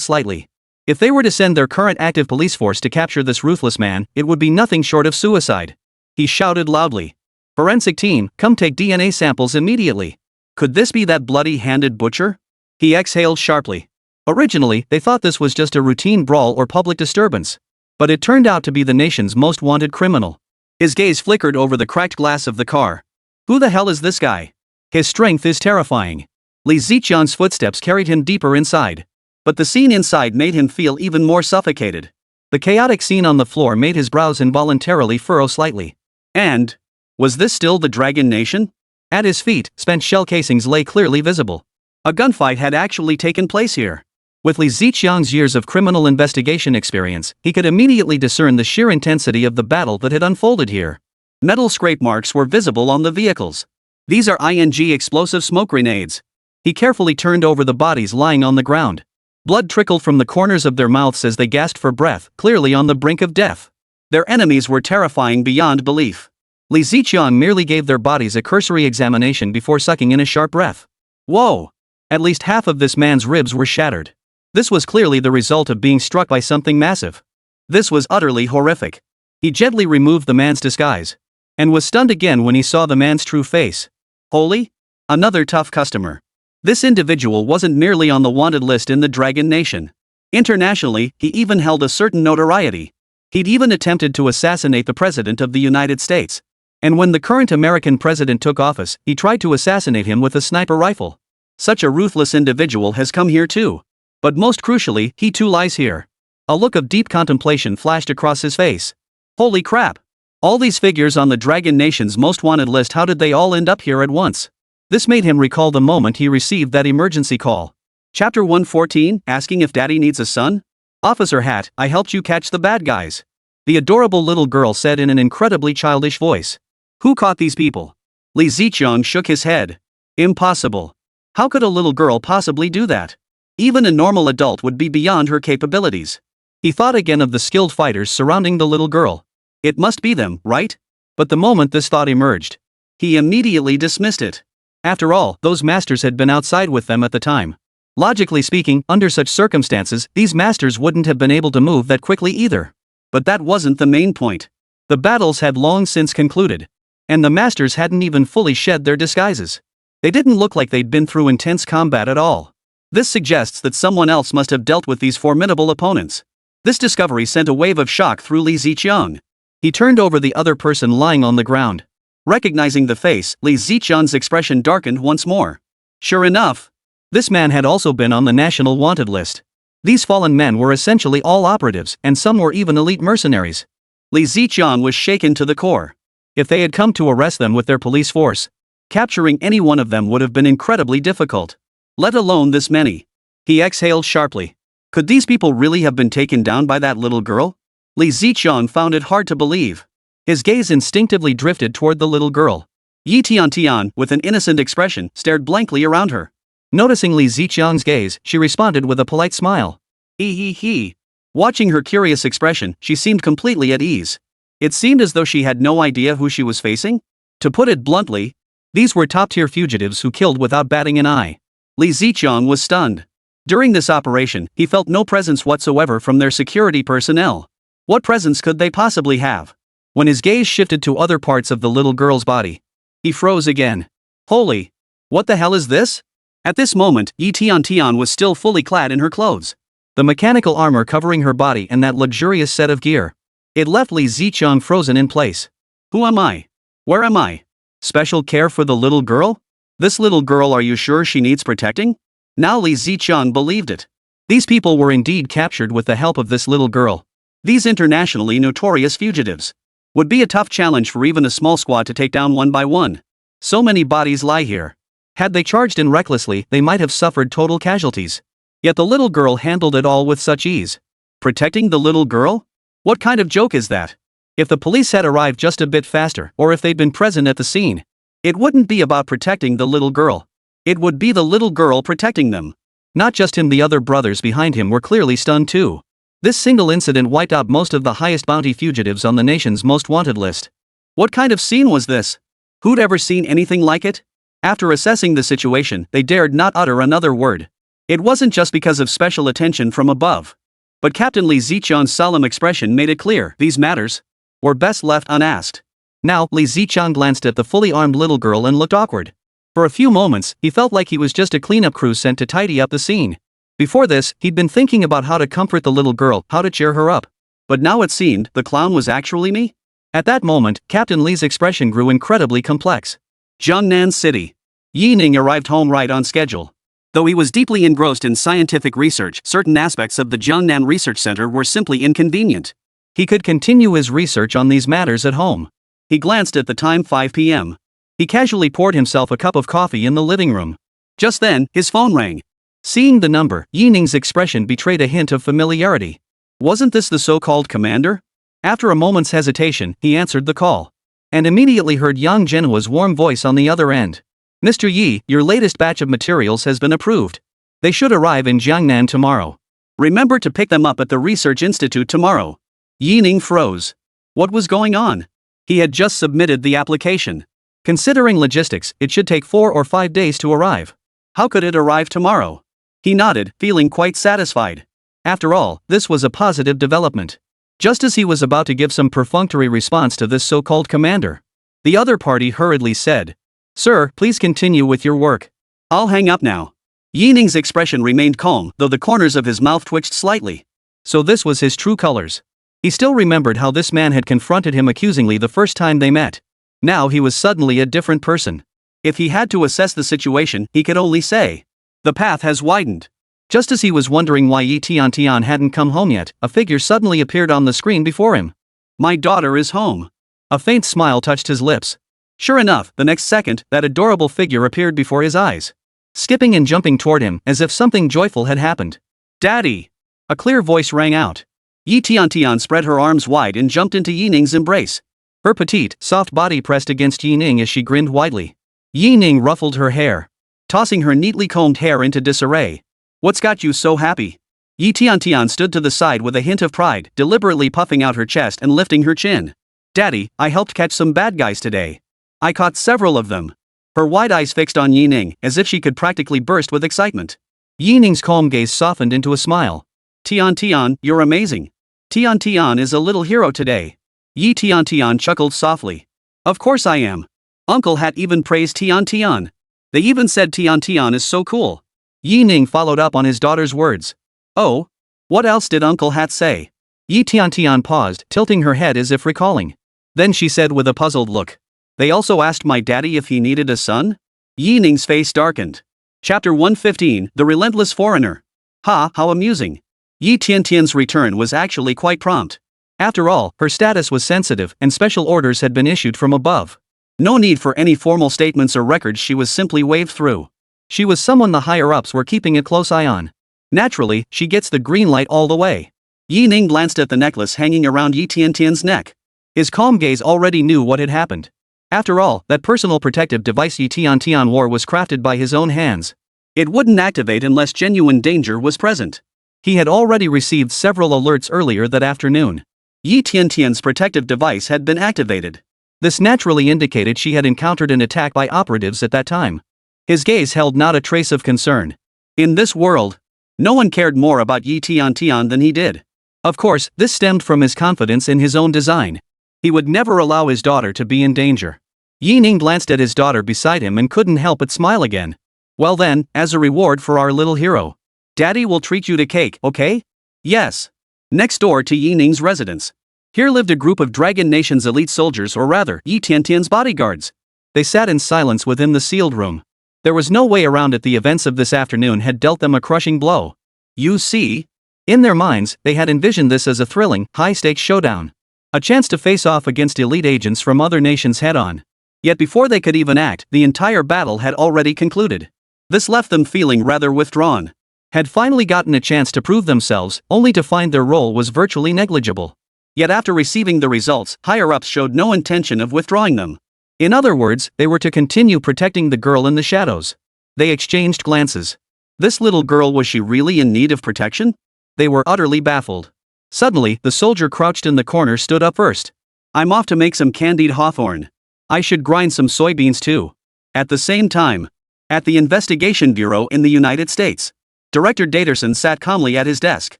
slightly. If they were to send their current active police force to capture this ruthless man, it would be nothing short of suicide. He shouted loudly. "Forensic team, come take DNA samples immediately." Could this be that bloody-handed butcher? He exhaled sharply. Originally, they thought this was just a routine brawl or public disturbance. But it turned out to be the nation's most wanted criminal. His gaze flickered over the cracked glass of the car. Who the hell is this guy? His strength is terrifying. Li Ziqiang's footsteps carried him deeper inside. But the scene inside made him feel even more suffocated. The chaotic scene on the floor made his brows involuntarily furrow slightly. And was this still the Dragon Nation? At his feet, spent shell casings lay clearly visible. A gunfight had actually taken place here. With Li Ziqiang's years of criminal investigation experience, he could immediately discern the sheer intensity of the battle that had unfolded here. Metal scrape marks were visible on the vehicles. These are explosive smoke grenades. He carefully turned over the bodies lying on the ground. Blood trickled from the corners of their mouths as they gasped for breath, clearly on the brink of death. Their enemies were terrifying beyond belief. Li Ziqiang merely gave their bodies a cursory examination before sucking in a sharp breath. Whoa! At least half of this man's ribs were shattered. This was clearly the result of being struck by something massive. This was utterly horrific. He gently removed the man's disguise, and was stunned again when he saw the man's true face. Holy? Another tough customer. This individual wasn't merely on the wanted list in the Dragon Nation. Internationally, he even held a certain notoriety. He'd even attempted to assassinate the President of the United States. And when the current American president took office, he tried to assassinate him with a sniper rifle. Such a ruthless individual has come here too. But most crucially, he too lies here. A look of deep contemplation flashed across his face. Holy crap! All these figures on the Dragon Nation's most wanted list, how did they all end up here at once? This made him recall the moment he received that emergency call. Chapter 114, asking if daddy needs a son? Officer Hat, I helped you catch the bad guys. The adorable little girl said in an incredibly childish voice. Who caught these people? Li Ziqiang shook his head. Impossible. How could a little girl possibly do that? Even a normal adult would be beyond her capabilities. He thought again of the skilled fighters surrounding the little girl. It must be them, right? But the moment this thought emerged, he immediately dismissed it. After all, those masters had been outside with them at the time. Logically speaking, under such circumstances, these masters wouldn't have been able to move that quickly either. But that wasn't the main point. The battles had long since concluded. And the masters hadn't even fully shed their disguises. They didn't look like they'd been through intense combat at all. This suggests that someone else must have dealt with these formidable opponents. This discovery sent a wave of shock through Li Ziqiang. He turned over the other person lying on the ground. Recognizing the face, Li Ziqiang's expression darkened once more. Sure enough, this man had also been on the national wanted list. These fallen men were essentially all operatives, and some were even elite mercenaries. Li Ziqiang was shaken to the core. If they had come to arrest them with their police force, capturing any one of them would have been incredibly difficult. Let alone this many. He exhaled sharply. Could these people really have been taken down by that little girl? Li Ziqiang found it hard to believe. His gaze instinctively drifted toward the little girl. Yi Tian, with an innocent expression, stared blankly around her. Noticing Li Ziqiang's gaze, she responded with a polite smile. He. Watching her curious expression, she seemed completely at ease. It seemed as though she had no idea who she was facing. To put it bluntly, these were top-tier fugitives who killed without batting an eye. Li Ziqiang was stunned. During this operation, he felt no presence whatsoever from their security personnel. What presence could they possibly have? When his gaze shifted to other parts of the little girl's body, he froze again. Holy! What the hell is this? At this moment, Yi Tian was still fully clad in her clothes. The mechanical armor covering her body and that luxurious set of gear. It left Li Ziqiang frozen in place. Who am I? Where am I? Special care for the little girl? This little girl, are you sure she needs protecting? Now Li Ziqiang believed it. These people were indeed captured with the help of this little girl. These internationally notorious fugitives. Would be a tough challenge for even a small squad to take down one by one. So many bodies lie here. Had they charged in recklessly, they might have suffered total casualties. Yet the little girl handled it all with such ease. Protecting the little girl? What kind of joke is that? If the police had arrived just a bit faster, or if they'd been present at the scene, it wouldn't be about protecting the little girl. It would be the little girl protecting them. Not just him, the other brothers behind him were clearly stunned too. This single incident wiped out most of the highest bounty fugitives on the nation's most wanted list. What kind of scene was this? Who'd ever seen anything like it? After assessing the situation, they dared not utter another word. It wasn't just because of special attention from above. But Captain Li Ziqiang's solemn expression made it clear these matters were best left unasked. Now, Li Ziqiang glanced at the fully armed little girl and looked awkward. For a few moments, he felt like he was just a cleanup crew sent to tidy up the scene. Before this, he'd been thinking about how to comfort the little girl, how to cheer her up. But now it seemed the clown was actually me? At that moment, Captain Li's expression grew incredibly complex. Jiangnan City. Yi Ning arrived home right on schedule. Though he was deeply engrossed in scientific research, certain aspects of the Jiangnan Research Center were simply inconvenient. He could continue his research on these matters at home. He glanced at the time, 5 p.m. He casually poured himself a cup of coffee in the living room. Just then, his phone rang. Seeing the number, Yi Ning's expression betrayed a hint of familiarity. Wasn't this the so-called commander? After a moment's hesitation, he answered the call. And immediately heard Yang Zhenhua's warm voice on the other end. Mr. Yi, your latest batch of materials has been approved. They should arrive in Jiangnan tomorrow. Remember to pick them up at the Research Institute tomorrow. Yi Ning froze. What was going on? He had just submitted the application. Considering logistics, it should take 4 or 5 days to arrive. How could it arrive tomorrow? He nodded, feeling quite satisfied. After all, this was a positive development. Just as he was about to give some perfunctory response to this so-called commander, the other party hurriedly said, Sir, please continue with your work. I'll hang up now. Yi Ning's expression remained calm, though the corners of his mouth twitched slightly. So this was his true colors. He still remembered how this man had confronted him accusingly the first time they met. Now he was suddenly a different person. If he had to assess the situation, he could only say, the path has widened. Just as he was wondering why Yi Tian hadn't come home yet, a figure suddenly appeared on the screen before him. My daughter is home. A faint smile touched his lips. Sure enough, the next second, that adorable figure appeared before his eyes, skipping and jumping toward him as if something joyful had happened. Daddy! A clear voice rang out. Yi Tian spread her arms wide and jumped into Yi Ning's embrace. Her petite, soft body pressed against Yi Ning as she grinned widely. Yi Ning ruffled her hair, tossing her neatly combed hair into disarray. What's got you so happy? Yi Tian stood to the side with a hint of pride, deliberately puffing out her chest and lifting her chin. Daddy, I helped catch some bad guys today. I caught several of them. Her wide eyes fixed on Yi Ning, as if she could practically burst with excitement. Yi Ning's calm gaze softened into a smile. Tian, you're amazing. Tian is a little hero today. Yi Tian chuckled softly. Of course I am. Uncle Hat even praised Tian. They even said Tian is so cool. Yi Ning followed up on his daughter's words. Oh? What else did Uncle Hat say? Yi Tian paused, tilting her head as if recalling. Then she said with a puzzled look. They also asked my daddy if he needed a son? Yi Ning's face darkened. Chapter 115, The Relentless Foreigner. Ha, how amusing. Yi Tian's return was actually quite prompt. After all, her status was sensitive, and special orders had been issued from above. No need for any formal statements or records, she was simply waved through. She was someone the higher-ups were keeping a close eye on. Naturally, she gets the green light all the way. Yi Ning glanced at the necklace hanging around Yi Tian's neck. His calm gaze already knew what had happened. After all, that personal protective device Yi Tian wore was crafted by his own hands. It wouldn't activate unless genuine danger was present. He had already received several alerts earlier that afternoon. Yi Tian's protective device had been activated. This naturally indicated she had encountered an attack by operatives at that time. His gaze held not a trace of concern. In this world, no one cared more about Yi Tian than he did. Of course, this stemmed from his confidence in his own design. He would never allow his daughter to be in danger. Yi Ning glanced at his daughter beside him and couldn't help but smile again. Well then, as a reward for our little hero, Daddy will treat you to cake, okay? Yes. Next door to Yi Ning's residence, here lived a group of Dragon Nation's elite soldiers, or rather, Yi Tian's bodyguards. They sat in silence within the sealed room. There was no way around it. The events of this afternoon had dealt them a crushing blow. You see? In their minds, they had envisioned this as a thrilling, high-stakes showdown. A chance to face off against elite agents from other nations head-on. Yet before they could even act, the entire battle had already concluded. This left them feeling rather withdrawn. Had finally gotten a chance to prove themselves, only to find their role was virtually negligible. Yet after receiving the results, higher-ups showed no intention of withdrawing them. In other words, they were to continue protecting the girl in the shadows. They exchanged glances. This little girl, was she really in need of protection? They were utterly baffled. Suddenly, the soldier crouched in the corner stood up first. I'm off to make some candied hawthorn. I should grind some soybeans too. At the same time, at the Investigation Bureau in the United States, Director Daterson sat calmly at his desk.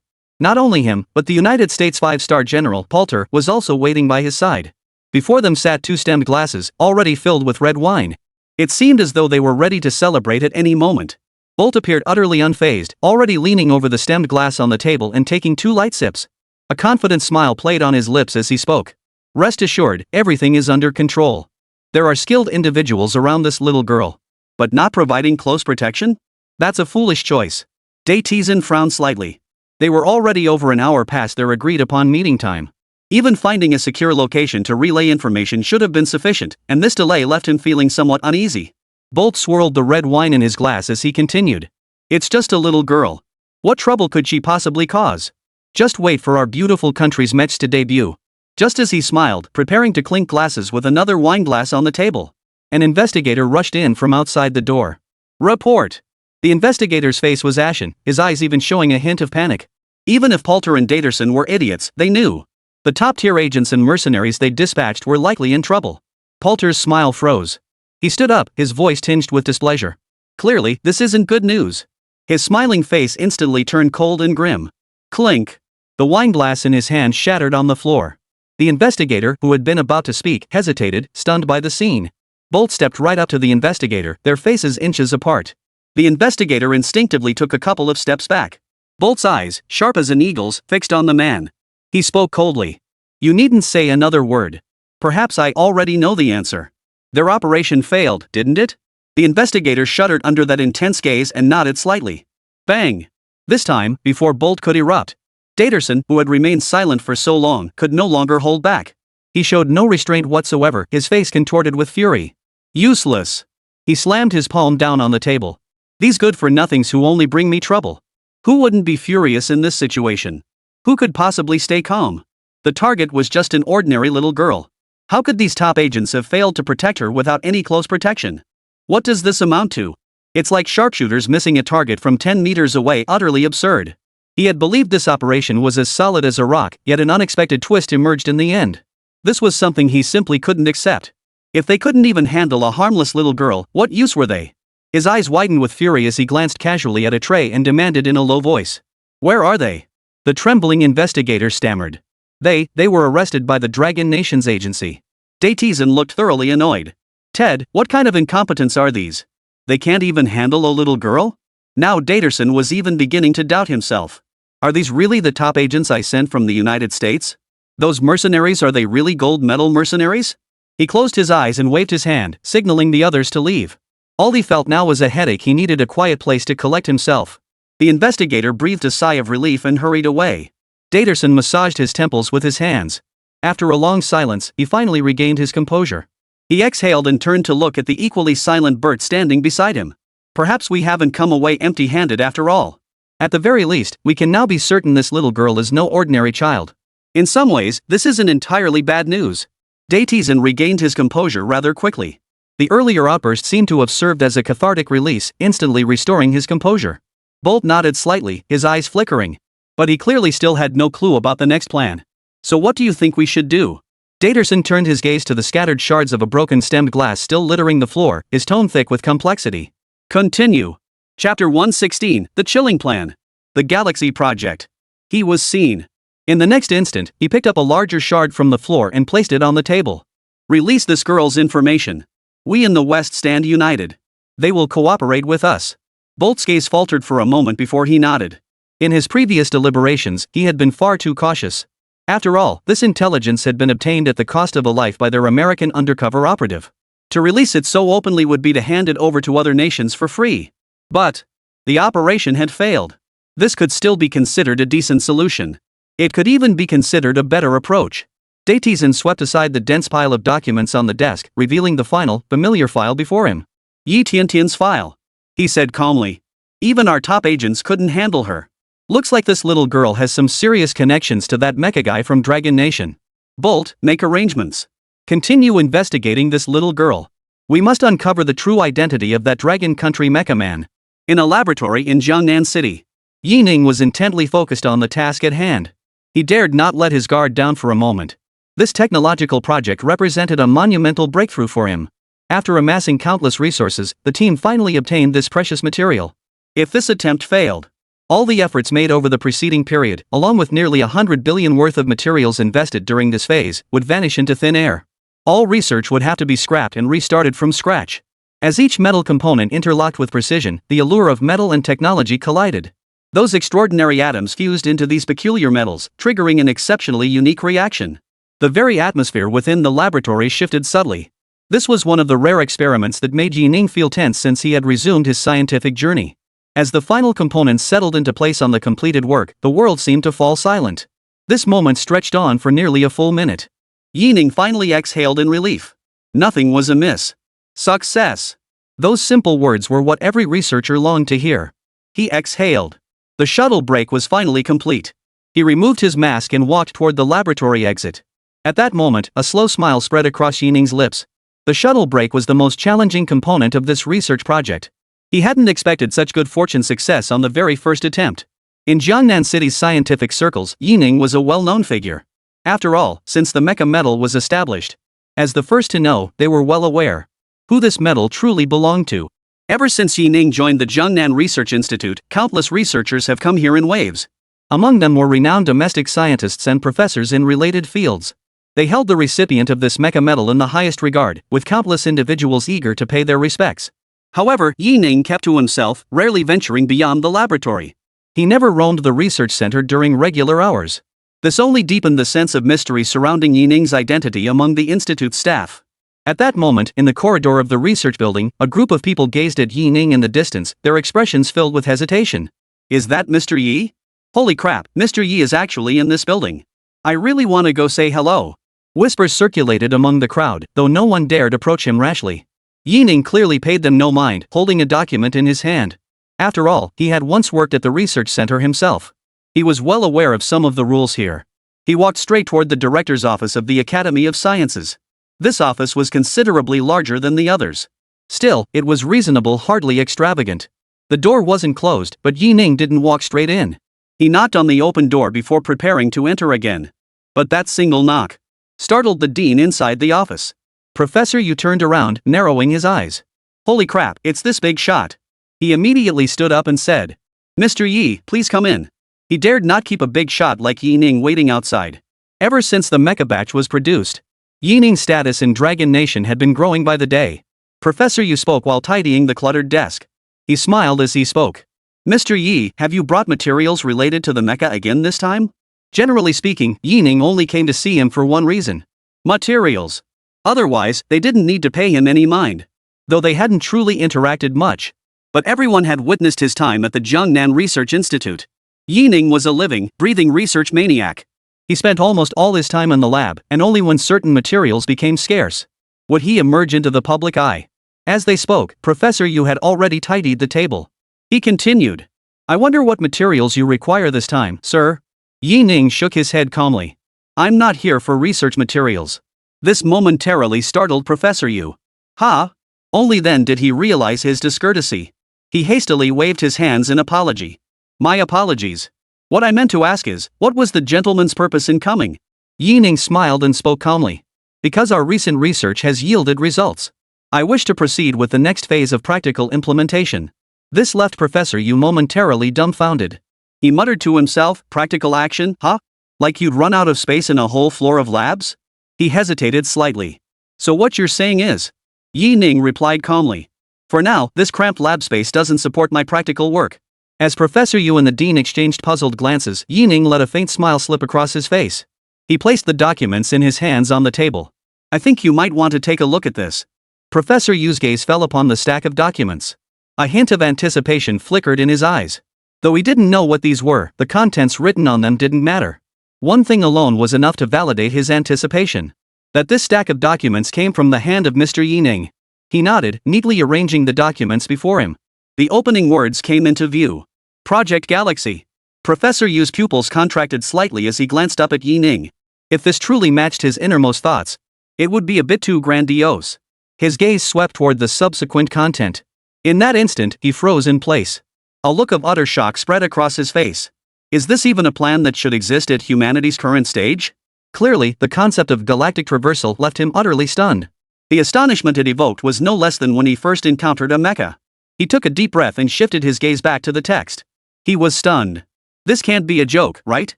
Not only him, but the United States 5-star General Poulter was also waiting by his side. Before them sat 2 stemmed glasses, already filled with red wine. It seemed as though they were ready to celebrate at any moment. Bolt appeared utterly unfazed, already leaning over the stemmed glass on the table and taking 2 light sips. A confident smile played on his lips as he spoke. Rest assured, everything is under control. There are skilled individuals around this little girl. But not providing close protection? That's a foolish choice. Dateson frowned slightly. They were already over an hour past their agreed-upon meeting time. Even finding a secure location to relay information should have been sufficient, and this delay left him feeling somewhat uneasy. Bolt swirled the red wine in his glass as he continued. It's just a little girl. What trouble could she possibly cause? Just wait for our beautiful country's match to debut. Just as he smiled, preparing to clink glasses with another wine glass on the table, an investigator rushed in from outside the door. Report! The investigator's face was ashen, his eyes even showing a hint of panic. Even if Poulter and Daterson were idiots, they knew. The top-tier agents and mercenaries they dispatched were likely in trouble. Poulter's smile froze. He stood up, his voice tinged with displeasure. Clearly, this isn't good news. His smiling face instantly turned cold and grim. Clink! The wine glass in his hand shattered on the floor. The investigator, who had been about to speak, hesitated, stunned by the scene. Bolt stepped right up to the investigator, their faces inches apart. The investigator instinctively took a couple of steps back. Bolt's eyes, sharp as an eagle's, fixed on the man. He spoke coldly. You needn't say another word. Perhaps I already know the answer. Their operation failed, didn't it? The investigator shuddered under that intense gaze and nodded slightly. Bang! This time, before Bolt could erupt, Daterson, who had remained silent for so long, could no longer hold back. He showed no restraint whatsoever, his face contorted with fury. Useless! He slammed his palm down on the table. These good-for-nothings who only bring me trouble. Who wouldn't be furious in this situation? Who could possibly stay calm? The target was just an ordinary little girl. How could these top agents have failed to protect her without any close protection? What does this amount to? It's like sharpshooters missing a target from 10 meters away, utterly absurd. He had believed this operation was as solid as a rock, yet an unexpected twist emerged in the end. This was something he simply couldn't accept. If they couldn't even handle a harmless little girl, what use were they? His eyes widened with fury as he glanced casually at a tray and demanded in a low voice. Where are they? The trembling investigator stammered. They were arrested by the Dragon Nations Agency. Daterson looked thoroughly annoyed. Ted, what kind of incompetents are these? They can't even handle a little girl? Now Daterson was even beginning to doubt himself. Are these really the top agents I sent from the United States? Those mercenaries, are they really gold medal mercenaries? He closed his eyes and waved his hand, signaling the others to leave. All he felt now was a headache. He needed a quiet place to collect himself. The investigator breathed a sigh of relief and hurried away. Daterson massaged his temples with his hands. After a long silence, he finally regained his composure. He exhaled and turned to look at the equally silent Bert standing beside him. Perhaps we haven't come away empty-handed after all. At the very least, we can now be certain this little girl is no ordinary child. In some ways, this isn't entirely bad news. Daterson regained his composure rather quickly. The earlier outburst seemed to have served as a cathartic release, instantly restoring his composure. Bolt nodded slightly, his eyes flickering. But he clearly still had no clue about the next plan. So what do you think we should do? Daterson turned his gaze to the scattered shards of a broken stemmed glass still littering the floor, his tone thick with complexity. Continue. Chapter 116, The Chilling Plan. The Galaxy Project. He was seen. In the next instant, he picked up a larger shard from the floor and placed it on the table. Release this girl's information. We in the West stand united. They will cooperate with us. Bolt's gaze faltered for a moment before he nodded. In his previous deliberations, he had been far too cautious. After all, this intelligence had been obtained at the cost of a life by their American undercover operative. To release it so openly would be to hand it over to other nations for free. But the operation had failed. This could still be considered a decent solution. It could even be considered a better approach. Daterson swept aside the dense pile of documents on the desk, revealing the final, familiar file before him. Yi Tiantian's file. He said calmly. Even our top agents couldn't handle her. Looks like this little girl has some serious connections to that mecha guy from Dragon Nation. Bolt, make arrangements. Continue investigating this little girl. We must uncover the true identity of that Dragon Country mecha man. In a laboratory in Jiangnan City, Yi Ning was intently focused on the task at hand. He dared not let his guard down for a moment. This technological project represented a monumental breakthrough for him. After amassing countless resources, the team finally obtained this precious material. If this attempt failed, all the efforts made over the preceding period, along with nearly 100 billion worth of materials invested during this phase, would vanish into thin air. All research would have to be scrapped and restarted from scratch. As each metal component interlocked with precision, the allure of metal and technology collided. Those extraordinary atoms fused into these peculiar metals, triggering an exceptionally unique reaction. The very atmosphere within the laboratory shifted subtly. This was one of the rare experiments that made Yi Ning feel tense since he had resumed his scientific journey. As the final components settled into place on the completed work, the world seemed to fall silent. This moment stretched on for nearly a full minute. Yi Ning finally exhaled in relief. Nothing was amiss. Success. Those simple words were what every researcher longed to hear. He exhaled. The shuttle break was finally complete. He removed his mask and walked toward the laboratory exit. At that moment, a slow smile spread across Yi Ning's lips. The shuttle break was the most challenging component of this research project. He hadn't expected such good fortune success on the very first attempt. In Jiangnan City's scientific circles, Yi Ning was a well-known figure. After all, since the mecha medal was established, as the first to know, they were well aware who this medal truly belonged to. Ever since Yi Ning joined the Jiangnan Research Institute, countless researchers have come here in waves. Among them were renowned domestic scientists and professors in related fields. They held the recipient of this mecha medal in the highest regard, with countless individuals eager to pay their respects. However, Yi Ning kept to himself, rarely venturing beyond the laboratory. He never roamed the research center during regular hours. This only deepened the sense of mystery surrounding Yi Ning's identity among the institute's staff. At that moment, in the corridor of the research building, a group of people gazed at Yi Ning in the distance, their expressions filled with hesitation. Is that Mr. Yi? Holy crap, Mr. Yi is actually in this building. I really want to go say hello. Whispers circulated among the crowd, though no one dared approach him rashly. Yi Ning clearly paid them no mind, holding a document in his hand. After all, he had once worked at the research center himself. He was well aware of some of the rules here. He walked straight toward the director's office of the Academy of Sciences. This office was considerably larger than the others. Still, it was reasonable, hardly extravagant. The door wasn't closed, but Yi Ning didn't walk straight in. He knocked on the open door before preparing to enter again. But that single knock startled the dean inside the office. Professor Yu turned around, narrowing his eyes. Holy crap, it's this big shot. He immediately stood up and said, Mr. Yi, please come in. He dared not keep a big shot like Yi Ning waiting outside. Ever since the mecha batch was produced, Yi Ning's status in Dragon Nation had been growing by the day. Professor Yu spoke while tidying the cluttered desk. He smiled as he spoke. Mr. Yi, have you brought materials related to the mecha again this time? Generally speaking, Yi Ning only came to see him for one reason. Materials. Otherwise, they didn't need to pay him any mind. Though they hadn't truly interacted much. But everyone had witnessed his time at the Jiangnan Research Institute. Yi Ning was a living, breathing research maniac. He spent almost all his time in the lab, and only when certain materials became scarce would he emerge into the public eye. As they spoke, Professor Yu had already tidied the table. He continued. I wonder what materials you require this time, sir? Yi Ning shook his head calmly. I'm not here for research materials. This momentarily startled Professor Yu. Ha! Only then did he realize his discourtesy. He hastily waved his hands in apology. My apologies. What I meant to ask is, what was the gentleman's purpose in coming? Yi Ning smiled and spoke calmly. Because our recent research has yielded results. I wish to proceed with the next phase of practical implementation. This left Professor Yu momentarily dumbfounded. He muttered to himself, practical action, huh? Like you'd run out of space in a whole floor of labs? He hesitated slightly. So what you're saying is? Yi Ning replied calmly. For now, this cramped lab space doesn't support my practical work. As Professor Yu and the dean exchanged puzzled glances, Yi Ning let a faint smile slip across his face. He placed the documents in his hands on the table. I think you might want to take a look at this. Professor Yu's gaze fell upon the stack of documents. A hint of anticipation flickered in his eyes. Though he didn't know what these were, the contents written on them didn't matter. One thing alone was enough to validate his anticipation. That this stack of documents came from the hand of Mr. Yi Ning. He nodded, neatly arranging the documents before him. The opening words came into view. Project Galaxy. Professor Yu's pupils contracted slightly as he glanced up at Yi Ning. If this truly matched his innermost thoughts, it would be a bit too grandiose. His gaze swept toward the subsequent content. In that instant, he froze in place. A look of utter shock spread across his face. Is this even a plan that should exist at humanity's current stage? Clearly, the concept of galactic traversal left him utterly stunned. The astonishment it evoked was no less than when he first encountered a mecha. He took a deep breath and shifted his gaze back to the text. He was stunned. This can't be a joke, right?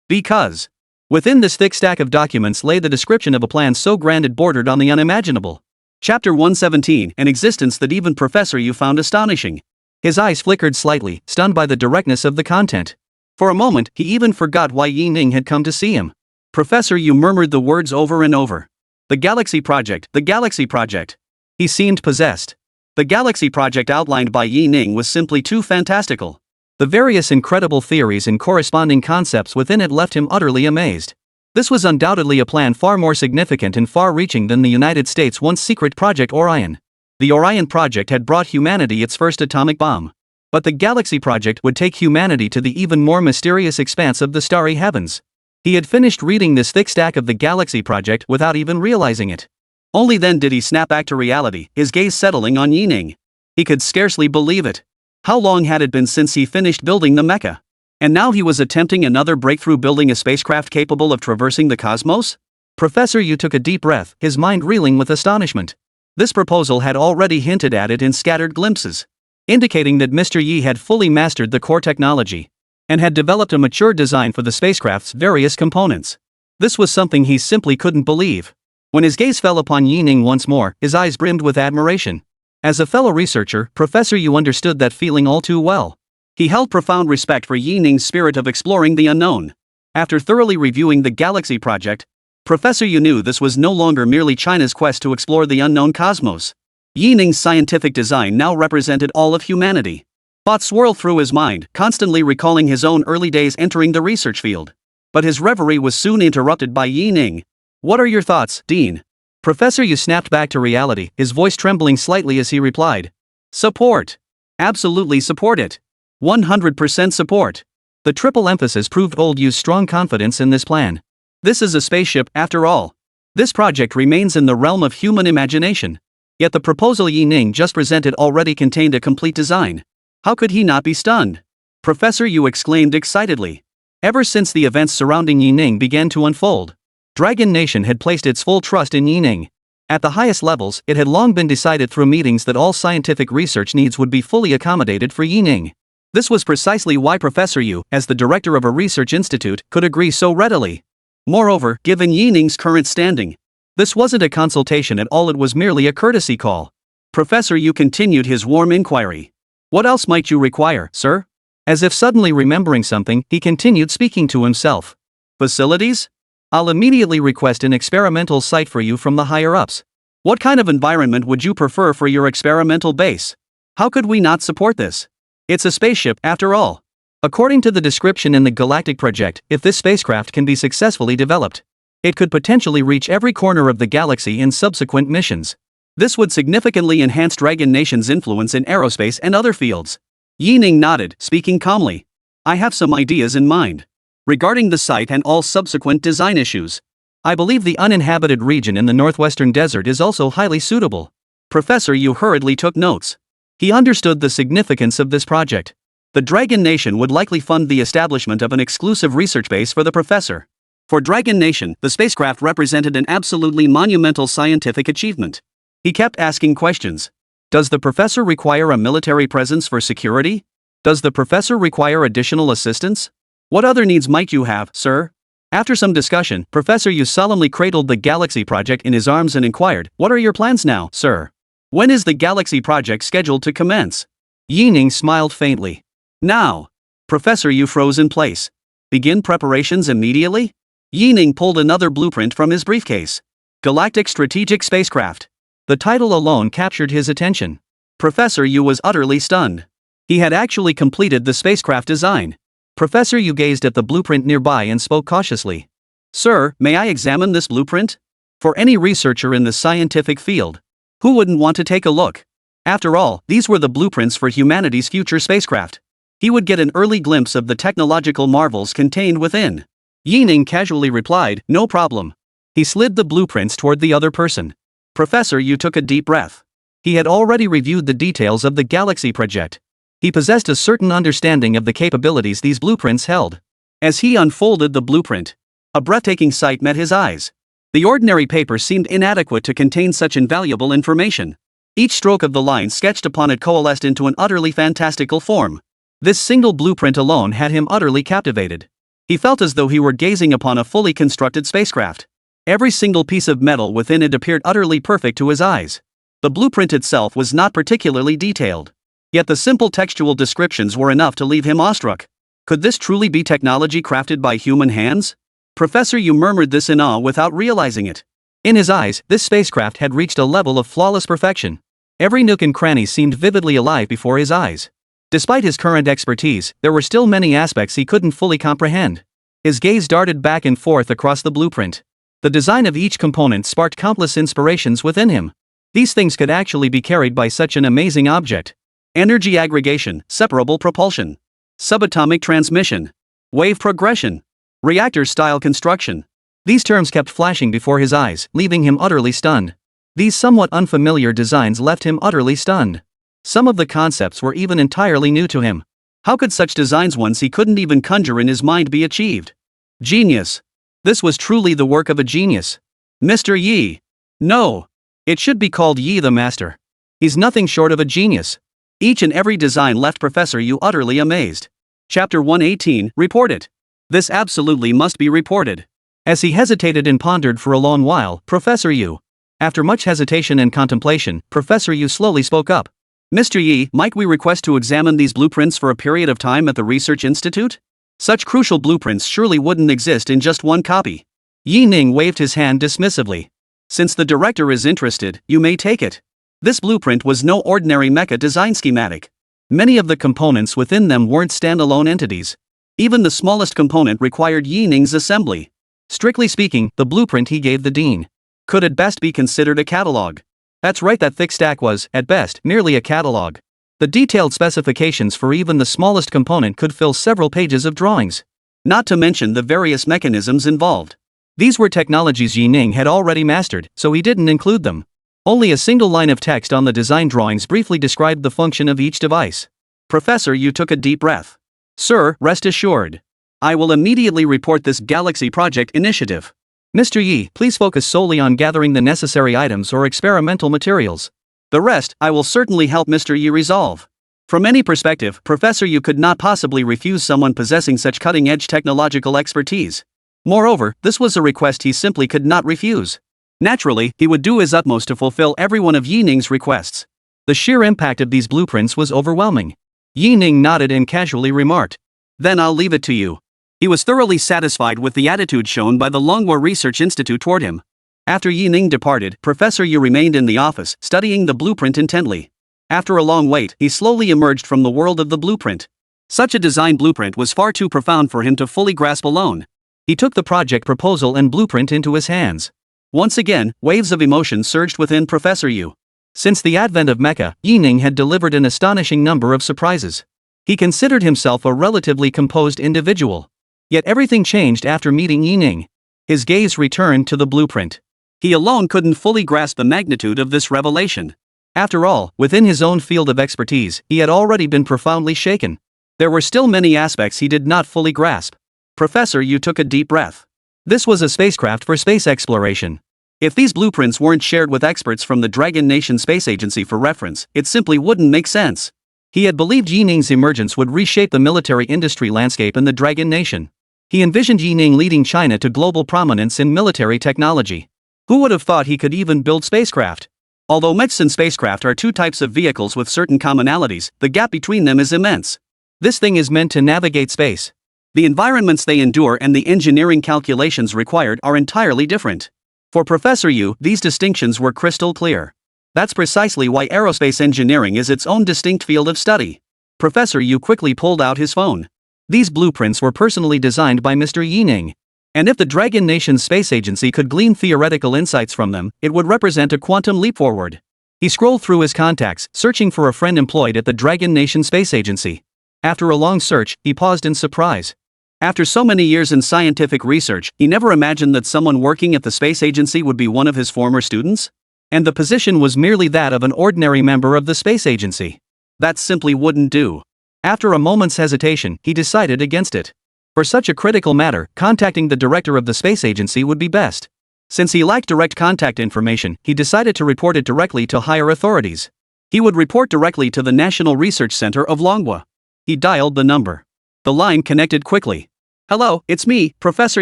Because within this thick stack of documents lay the description of a plan so grand it bordered on the unimaginable. Chapter 117, an existence that even Professor Yu found astonishing. His eyes flickered slightly, stunned by the directness of the content. For a moment, he even forgot why Yi Ning had come to see him. Professor Yu murmured the words over and over. The Galaxy Project, the Galaxy Project. He seemed possessed. The Galaxy Project outlined by Yi Ning was simply too fantastical. The various incredible theories and corresponding concepts within it left him utterly amazed. This was undoubtedly a plan far more significant and far-reaching than the United States' once secret Project Orion. The Orion project had brought humanity its first atomic bomb. But the Galaxy project would take humanity to the even more mysterious expanse of the starry heavens. He had finished reading this thick stack of the Galaxy project without even realizing it. Only then did he snap back to reality, his gaze settling on Yining. He could scarcely believe it. How long had it been since he finished building the mecha? And now he was attempting another breakthrough, building a spacecraft capable of traversing the cosmos? Professor Yu took a deep breath, his mind reeling with astonishment. This proposal had already hinted at it in scattered glimpses, indicating that Mr. Yi had fully mastered the core technology and had developed a mature design for the spacecraft's various components. This was something he simply couldn't believe. When his gaze fell upon Yining once more, his eyes brimmed with admiration. As a fellow researcher, Professor Yu understood that feeling all too well. He held profound respect for Yining's spirit of exploring the unknown. After thoroughly reviewing the Galaxy project, Professor Yu knew this was no longer merely China's quest to explore the unknown cosmos. Yining's scientific design now represented all of humanity. Thoughts swirled through his mind, constantly recalling his own early days entering the research field. But his reverie was soon interrupted by Yining. "What are your thoughts, Dean?" Professor Yu snapped back to reality, his voice trembling slightly as he replied. "Support. Absolutely support it. 100% support." The triple emphasis proved old Yu's strong confidence in this plan. This is a spaceship, after all. This project remains in the realm of human imagination. Yet the proposal Yining just presented already contained a complete design. How could he not be stunned? Professor Yu exclaimed excitedly. Ever since the events surrounding Yining began to unfold, Dragon Nation had placed its full trust in Yining. At the highest levels, it had long been decided through meetings that all scientific research needs would be fully accommodated for Yining. This was precisely why Professor Yu, as the director of a research institute, could agree so readily. Moreover, given Yining's current standing, this wasn't a consultation at all, it was merely a courtesy call. Professor Yu continued his warm inquiry. "What else might you require, sir?" As if suddenly remembering something, he continued, speaking to himself. "Facilities? I'll immediately request an experimental site for you from the higher-ups. What kind of environment would you prefer for your experimental base? How could we not support this? It's a spaceship, after all." According to the description in the Galactic Project, if this spacecraft can be successfully developed, it could potentially reach every corner of the galaxy in subsequent missions. This would significantly enhance Dragon Nation's influence in aerospace and other fields. Yining nodded, speaking calmly. "I have some ideas in mind. Regarding the site and all subsequent design issues, I believe the uninhabited region in the northwestern desert is also highly suitable." Professor Yu hurriedly took notes. He understood the significance of this project. The Dragon Nation would likely fund the establishment of an exclusive research base for the professor. For Dragon Nation, the spacecraft represented an absolutely monumental scientific achievement. He kept asking questions. Does the professor require a military presence for security? Does the professor require additional assistance? What other needs might you have, sir? After some discussion, Professor Yu solemnly cradled the Galaxy project in his arms and inquired, "What are your plans now, sir? When is the Galaxy project scheduled to commence?" Yining smiled faintly. "Now." Professor Yu froze in place. "Begin preparations immediately?" Yining pulled another blueprint from his briefcase. Galactic Strategic Spacecraft. The title alone captured his attention. Professor Yu was utterly stunned. He had actually completed the spacecraft design. Professor Yu gazed at the blueprint nearby and spoke cautiously. "Sir, may I examine this blueprint? For any researcher in the scientific field, who wouldn't want to take a look? After all, these were the blueprints for humanity's future spacecraft." He would get an early glimpse of the technological marvels contained within. Yining casually replied, "No problem." He slid the blueprints toward the other person. Professor Yu took a deep breath. He had already reviewed the details of the Galaxy project. He possessed a certain understanding of the capabilities these blueprints held. As he unfolded the blueprint, a breathtaking sight met his eyes. The ordinary paper seemed inadequate to contain such invaluable information. Each stroke of the line sketched upon it coalesced into an utterly fantastical form. This single blueprint alone had him utterly captivated. He felt as though he were gazing upon a fully constructed spacecraft. Every single piece of metal within it appeared utterly perfect to his eyes. The blueprint itself was not particularly detailed. Yet the simple textual descriptions were enough to leave him awestruck. Could this truly be technology crafted by human hands? Professor Yu murmured this in awe without realizing it. In his eyes, this spacecraft had reached a level of flawless perfection. Every nook and cranny seemed vividly alive before his eyes. Despite his current expertise, there were still many aspects he couldn't fully comprehend. His gaze darted back and forth across the blueprint. The design of each component sparked countless inspirations within him. These things could actually be carried by such an amazing object. Energy aggregation, separable propulsion, subatomic transmission, wave progression, reactor-style construction. These terms kept flashing before his eyes, leaving him utterly stunned. These somewhat unfamiliar designs left him utterly stunned. Some of the concepts were even entirely new to him. How could such designs ones he couldn't even conjure in his mind be achieved? Genius. This was truly the work of a genius. Mr. Yi. No. It should be called Yi the Master. He's nothing short of a genius. Each and every design left Professor Yu utterly amazed. Chapter 118, Report it. This absolutely must be reported. As he hesitated and pondered for a long while, Professor Yu. After much hesitation and contemplation, Professor Yu slowly spoke up. Mr. Yi, might we request to examine these blueprints for a period of time at the Research Institute? Such crucial blueprints surely wouldn't exist in just one copy. Yi Ning waved his hand dismissively. Since the director is interested, you may take it. This blueprint was no ordinary mecha design schematic. Many of the components within them weren't standalone entities. Even the smallest component required Yi Ning's assembly. Strictly speaking, the blueprint he gave the dean could at best be considered a catalog. That's right, that thick stack was, at best, merely a catalog. The detailed specifications for even the smallest component could fill several pages of drawings. Not to mention the various mechanisms involved. These were technologies Yi Ning had already mastered, so he didn't include them. Only a single line of text on the design drawings briefly described the function of each device. Professor Yu took a deep breath. Sir, rest assured. I will immediately report this Galaxy Project initiative. Mr. Yi, please focus solely on gathering the necessary items or experimental materials. The rest, I will certainly help Mr. Yi resolve. From any perspective, Professor Yu could not possibly refuse someone possessing such cutting-edge technological expertise. Moreover, this was a request he simply could not refuse. Naturally, he would do his utmost to fulfill every one of Yi Ning's requests. The sheer impact of these blueprints was overwhelming. Yi Ning nodded and casually remarked, "Then I'll leave it to you." He was thoroughly satisfied with the attitude shown by the Manhwa Research Institute toward him. After Yi Ning departed, Professor Yu remained in the office, studying the blueprint intently. After a long wait, he slowly emerged from the world of the blueprint. Such a design blueprint was far too profound for him to fully grasp alone. He took the project proposal and blueprint into his hands. Once again, waves of emotion surged within Professor Yu. Since the advent of mecha, Yi Ning had delivered an astonishing number of surprises. He considered himself a relatively composed individual. Yet everything changed after meeting Yi Ning. His gaze returned to the blueprint. He alone couldn't fully grasp the magnitude of this revelation. After all, within his own field of expertise, he had already been profoundly shaken. There were still many aspects he did not fully grasp. Professor Yu took a deep breath. This was a spacecraft for space exploration. If these blueprints weren't shared with experts from the Dragon Nation Space Agency for reference, it simply wouldn't make sense. He had believed Yi Ning's emergence would reshape the military industry landscape in the Dragon Nation. He envisioned Yi Ning leading China to global prominence in military technology. Who would have thought he could even build spacecraft? Although mechs and spacecraft are two types of vehicles with certain commonalities, the gap between them is immense. This thing is meant to navigate space. The environments they endure and the engineering calculations required are entirely different. For Professor Yu, these distinctions were crystal clear. That's precisely why aerospace engineering is its own distinct field of study. Professor Yu quickly pulled out his phone. These blueprints were personally designed by Mr. Yi Ning. And if the Dragon Nation Space Agency could glean theoretical insights from them, it would represent a quantum leap forward. He scrolled through his contacts, searching for a friend employed at the Dragon Nation Space Agency. After a long search, he paused in surprise. After so many years in scientific research, he never imagined that someone working at the space agency would be one of his former students? And the position was merely that of an ordinary member of the space agency. That simply wouldn't do. After a moment's hesitation, he decided against it. For such a critical matter, contacting the director of the space agency would be best. Since he lacked direct contact information, he decided to report it directly to higher authorities. He would report directly to the National Research Center of Longwa. He dialed the number. The line connected quickly. "Hello, it's me, Professor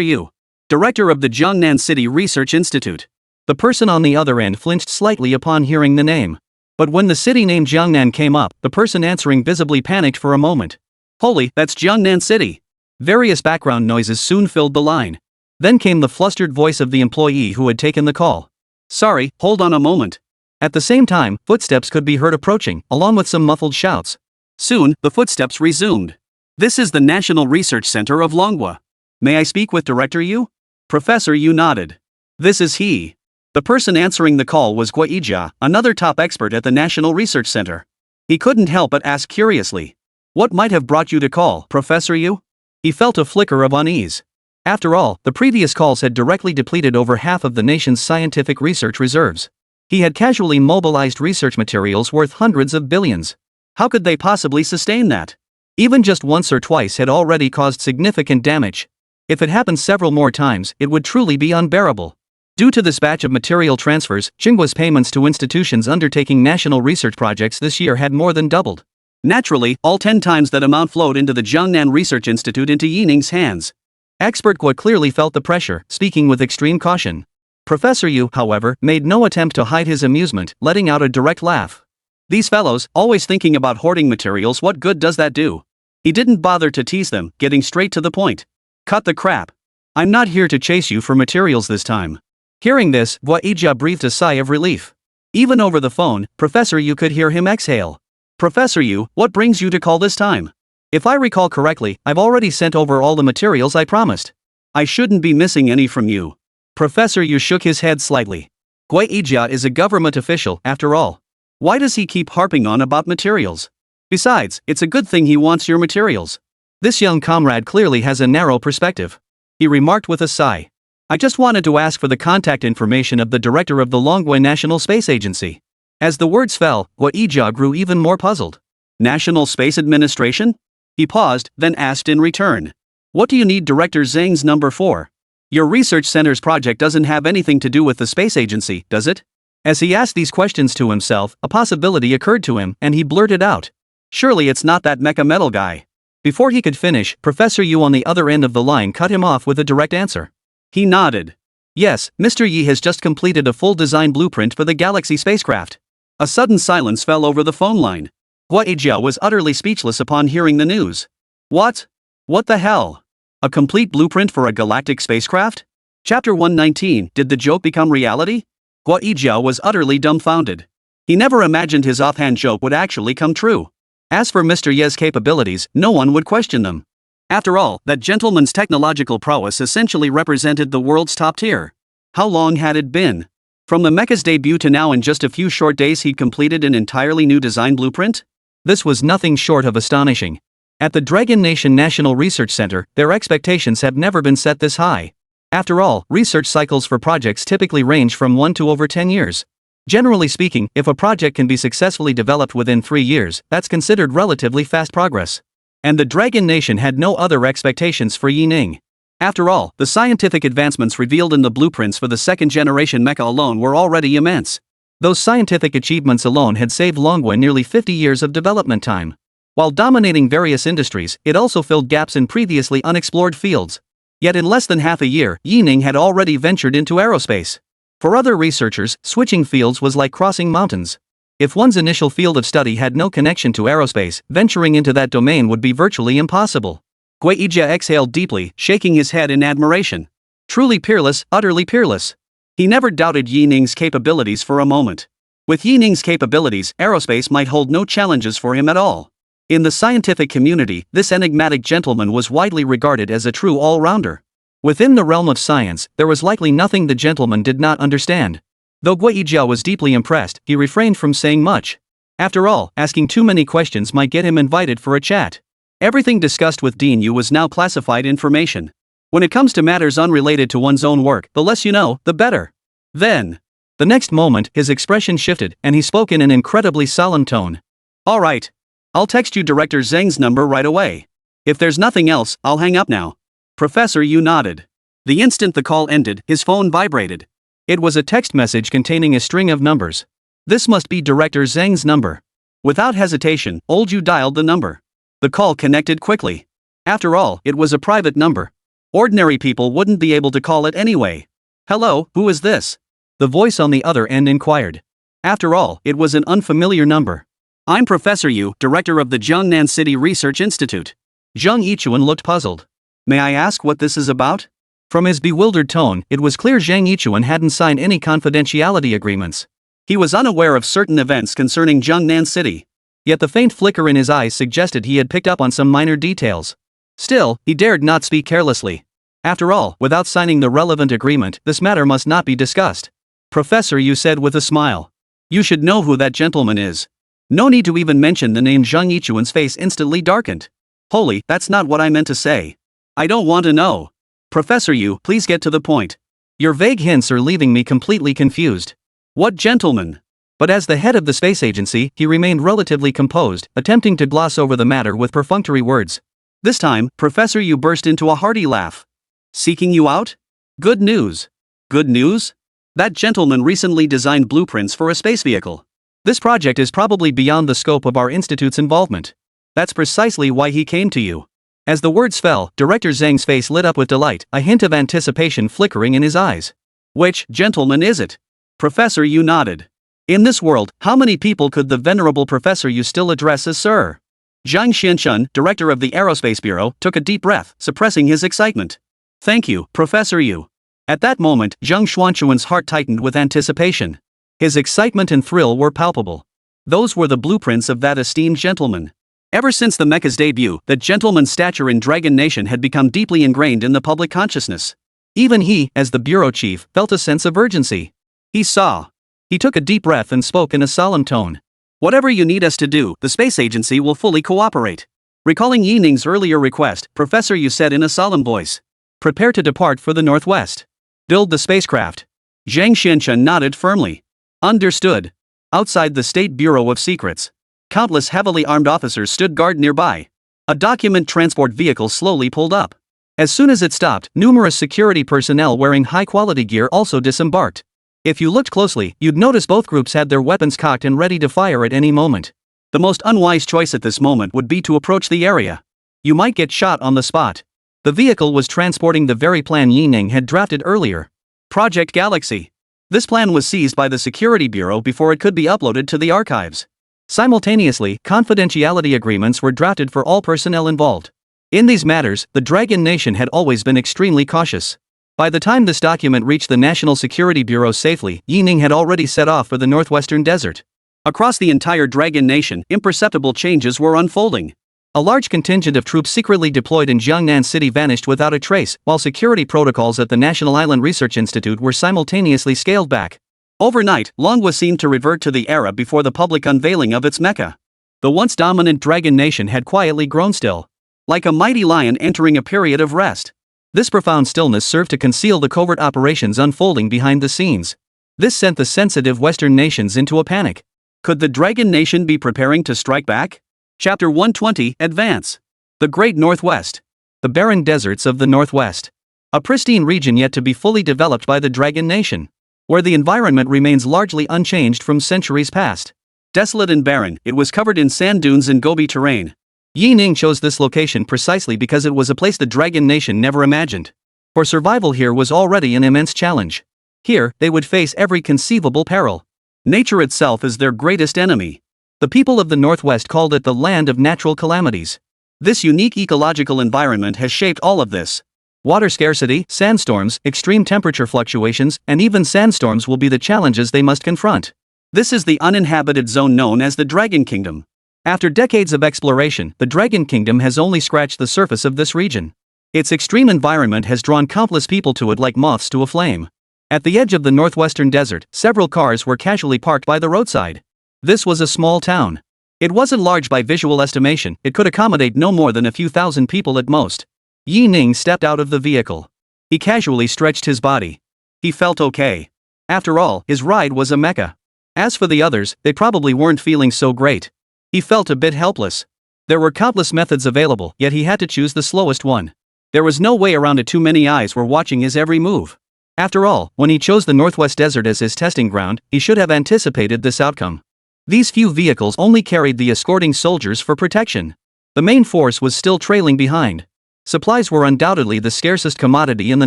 Yu, director of the Jiangnan City Research Institute." The person on the other end flinched slightly upon hearing the name. But when the city name Jiangnan came up, the person answering visibly panicked for a moment. "Holy, that's Jiangnan City." Various background noises soon filled the line. Then came the flustered voice of the employee who had taken the call. "Sorry, hold on a moment." At the same time, footsteps could be heard approaching, along with some muffled shouts. Soon, the footsteps resumed. This is the National Research Center of Longwa. May I speak with Director Yu? Professor Yu nodded. This is he. The person answering the call was Guaijia, another top expert at the National Research Center. He couldn't help but ask curiously. What might have brought you to call, Professor Yu? He felt a flicker of unease. After all, the previous calls had directly depleted over half of the nation's scientific research reserves. He had casually mobilized research materials worth hundreds of billions. How could they possibly sustain that? Even just once or twice had already caused significant damage. If it happened several more times, it would truly be unbearable. Due to this batch of material transfers, Xinghua's payments to institutions undertaking national research projects this year had more than doubled. Naturally, all 10 times that amount flowed into the Jiangnan Research Institute into Yining's hands. Expert Gua clearly felt the pressure, speaking with extreme caution. Professor Yu, however, made no attempt to hide his amusement, letting out a direct laugh. These fellows, always thinking about hoarding materials, what good does that do? He didn't bother to tease them, getting straight to the point. Cut the crap. I'm not here to chase you for materials this time. Hearing this, Guaijia breathed a sigh of relief. Even over the phone, Professor Yu could hear him exhale. Professor Yu, what brings you to call this time? If I recall correctly, I've already sent over all the materials I promised. I shouldn't be missing any from you. Professor Yu shook his head slightly. Guaijia is a government official, after all. Why does he keep harping on about materials? Besides, it's a good thing he wants your materials. This young comrade clearly has a narrow perspective. He remarked with a sigh. I just wanted to ask for the contact information of the director of the Longwa National Space Agency. As the words fell, Guaijia grew even more puzzled. National Space Administration? He paused, then asked in return. What do you need Director Zhang's number for? Your research center's project doesn't have anything to do with the space agency, does it? As he asked these questions to himself, a possibility occurred to him, and he blurted out. Surely it's not that mecha metal guy. Before he could finish, Professor Yu on the other end of the line cut him off with a direct answer. He nodded. Yes, Mr. Yi has just completed a full design blueprint for the Galaxy spacecraft. A sudden silence fell over the phone line. Guaijia was utterly speechless upon hearing the news. What? What the hell? A complete blueprint for a galactic spacecraft? Chapter 119, Did the joke become reality? Guaijia was utterly dumbfounded. He never imagined his offhand joke would actually come true. As for Mr. Ye's capabilities, no one would question them. After all, that gentleman's technological prowess essentially represented the world's top tier. How long had it been? From the mecha's debut to now, in just a few short days he'd completed an entirely new design blueprint? This was nothing short of astonishing. At the Dragon Nation National Research Center, their expectations have never been set this high. After all, research cycles for projects typically range from 1 to over 10 years. Generally speaking, if a project can be successfully developed within 3 years, that's considered relatively fast progress. And the Dragon Nation had no other expectations for Yining. After all, the scientific advancements revealed in the blueprints for the second-generation mecha alone were already immense. Those scientific achievements alone had saved Longwa nearly 50 years of development time. While dominating various industries, it also filled gaps in previously unexplored fields. Yet in less than half a year, Yining had already ventured into aerospace. For other researchers, switching fields was like crossing mountains. If one's initial field of study had no connection to aerospace, venturing into that domain would be virtually impossible. Guaijia exhaled deeply, shaking his head in admiration. Truly peerless, utterly peerless. He never doubted Yining's capabilities for a moment. With Yining's capabilities, aerospace might hold no challenges for him at all. In the scientific community, this enigmatic gentleman was widely regarded as a true all-rounder. Within the realm of science, there was likely nothing the gentleman did not understand. Though Guaijia was deeply impressed, he refrained from saying much. After all, asking too many questions might get him invited for a chat. Everything discussed with Dean Yu was now classified information. When it comes to matters unrelated to one's own work, the less you know, the better. Then, the next moment, his expression shifted, and he spoke in an incredibly solemn tone. All right. I'll text you Director Zhang's number right away. If there's nothing else, I'll hang up now. Professor Yu nodded. The instant the call ended, his phone vibrated. It was a text message containing a string of numbers. This must be Director Zhang's number. Without hesitation, old Yu dialed the number. The call connected quickly. After all, it was a private number. Ordinary people wouldn't be able to call it anyway. Hello, who is this? The voice on the other end inquired. After all, it was an unfamiliar number. I'm Professor Yu, director of the Jiangnan City Research Institute. Zhang Yichuan looked puzzled. May I ask what this is about? From his bewildered tone, it was clear Zhang Yichuan hadn't signed any confidentiality agreements. He was unaware of certain events concerning Jiangnan City. Yet the faint flicker in his eyes suggested he had picked up on some minor details. Still, he dared not speak carelessly. After all, without signing the relevant agreement, this matter must not be discussed. Professor, you said with a smile. You should know who that gentleman is. No need to even mention the name. Zhang Yichuan's face instantly darkened. Holy, that's not what I meant to say. I don't want to know. Professor Yu, please get to the point. Your vague hints are leaving me completely confused. What gentleman? But as the head of the space agency, he remained relatively composed, attempting to gloss over the matter with perfunctory words. This time, Professor Yu burst into a hearty laugh. Seeking you out? Good news. Good news? That gentleman recently designed blueprints for a space vehicle. This project is probably beyond the scope of our institute's involvement. That's precisely why he came to you. As the words fell, Director Zhang's face lit up with delight, a hint of anticipation flickering in his eyes. Which gentleman is it? Professor Yu nodded. In this world, how many people could the venerable Professor Yu still address as Sir? Zhang Xianchun, director of the Aerospace Bureau, took a deep breath, suppressing his excitement. Thank you, Professor Yu. At that moment, Zhang Xuanchuan's heart tightened with anticipation. His excitement and thrill were palpable. Those were the blueprints of that esteemed gentleman. Ever since the mecha's debut, that gentleman's stature in Dragon Nation had become deeply ingrained in the public consciousness. Even he, as the bureau chief, felt a sense of urgency. He saw. He took a deep breath and spoke in a solemn tone. Whatever you need us to do, the space agency will fully cooperate. Recalling Yi Ning's earlier request, Professor Yu said in a solemn voice. Prepare to depart for the northwest. Build the spacecraft. Zhang Xianchun nodded firmly. Understood. Outside the State Bureau of Secrets, countless heavily armed officers stood guard nearby. A document transport vehicle slowly pulled up. As soon as it stopped, numerous security personnel wearing high-quality gear also disembarked. If you looked closely, you'd notice both groups had their weapons cocked and ready to fire at any moment. The most unwise choice at this moment would be to approach the area. You might get shot on the spot. The vehicle was transporting the very plan Yi Ning had drafted earlier. Project Galaxy. This plan was seized by the Security Bureau before it could be uploaded to the archives. Simultaneously, confidentiality agreements were drafted for all personnel involved. In these matters, the Dragon Nation had always been extremely cautious. By the time this document reached the National Security Bureau safely, Yi Ning had already set off for the northwestern desert. Across the entire Dragon Nation, imperceptible changes were unfolding. A large contingent of troops secretly deployed in Jiangnan City vanished without a trace, while security protocols at the National Island Research Institute were simultaneously scaled back. Overnight, Long was seen to revert to the era before the public unveiling of its mecha. The once dominant Dragon Nation had quietly grown still, like a mighty lion entering a period of rest. This profound stillness served to conceal the covert operations unfolding behind the scenes. This sent the sensitive Western nations into a panic. Could the Dragon Nation be preparing to strike back? Chapter 120, Advance. The Great Northwest. The barren deserts of the Northwest. A pristine region yet to be fully developed by the Dragon Nation, where the environment remains largely unchanged from centuries past. Desolate and barren, it was covered in sand dunes and gobi terrain. Yi Ning chose this location precisely because it was a place the Dragon Nation never imagined. For survival here was already an immense challenge. Here, they would face every conceivable peril. Nature itself is their greatest enemy. The people of the Northwest called it the land of natural calamities. This unique ecological environment has shaped all of this. Water scarcity, sandstorms, extreme temperature fluctuations, and even sandstorms will be the challenges they must confront. This is the uninhabited zone known as the Dragon Kingdom. After decades of exploration, the Dragon Kingdom has only scratched the surface of this region. Its extreme environment has drawn countless people to it like moths to a flame. At the edge of the northwestern desert, several cars were casually parked by the roadside. This was a small town. It wasn't large by visual estimation, it could accommodate no more than a few thousand people at most. Yi Ning stepped out of the vehicle. He casually stretched his body. He felt okay. After all, his ride was a mecha. As for the others, they probably weren't feeling so great. He felt a bit helpless. There were countless methods available, yet he had to choose the slowest one. There was no way around it. Too many eyes were watching his every move. After all, when he chose the Northwest Desert as his testing ground, he should have anticipated this outcome. These few vehicles only carried the escorting soldiers for protection. The main force was still trailing behind. Supplies were undoubtedly the scarcest commodity in the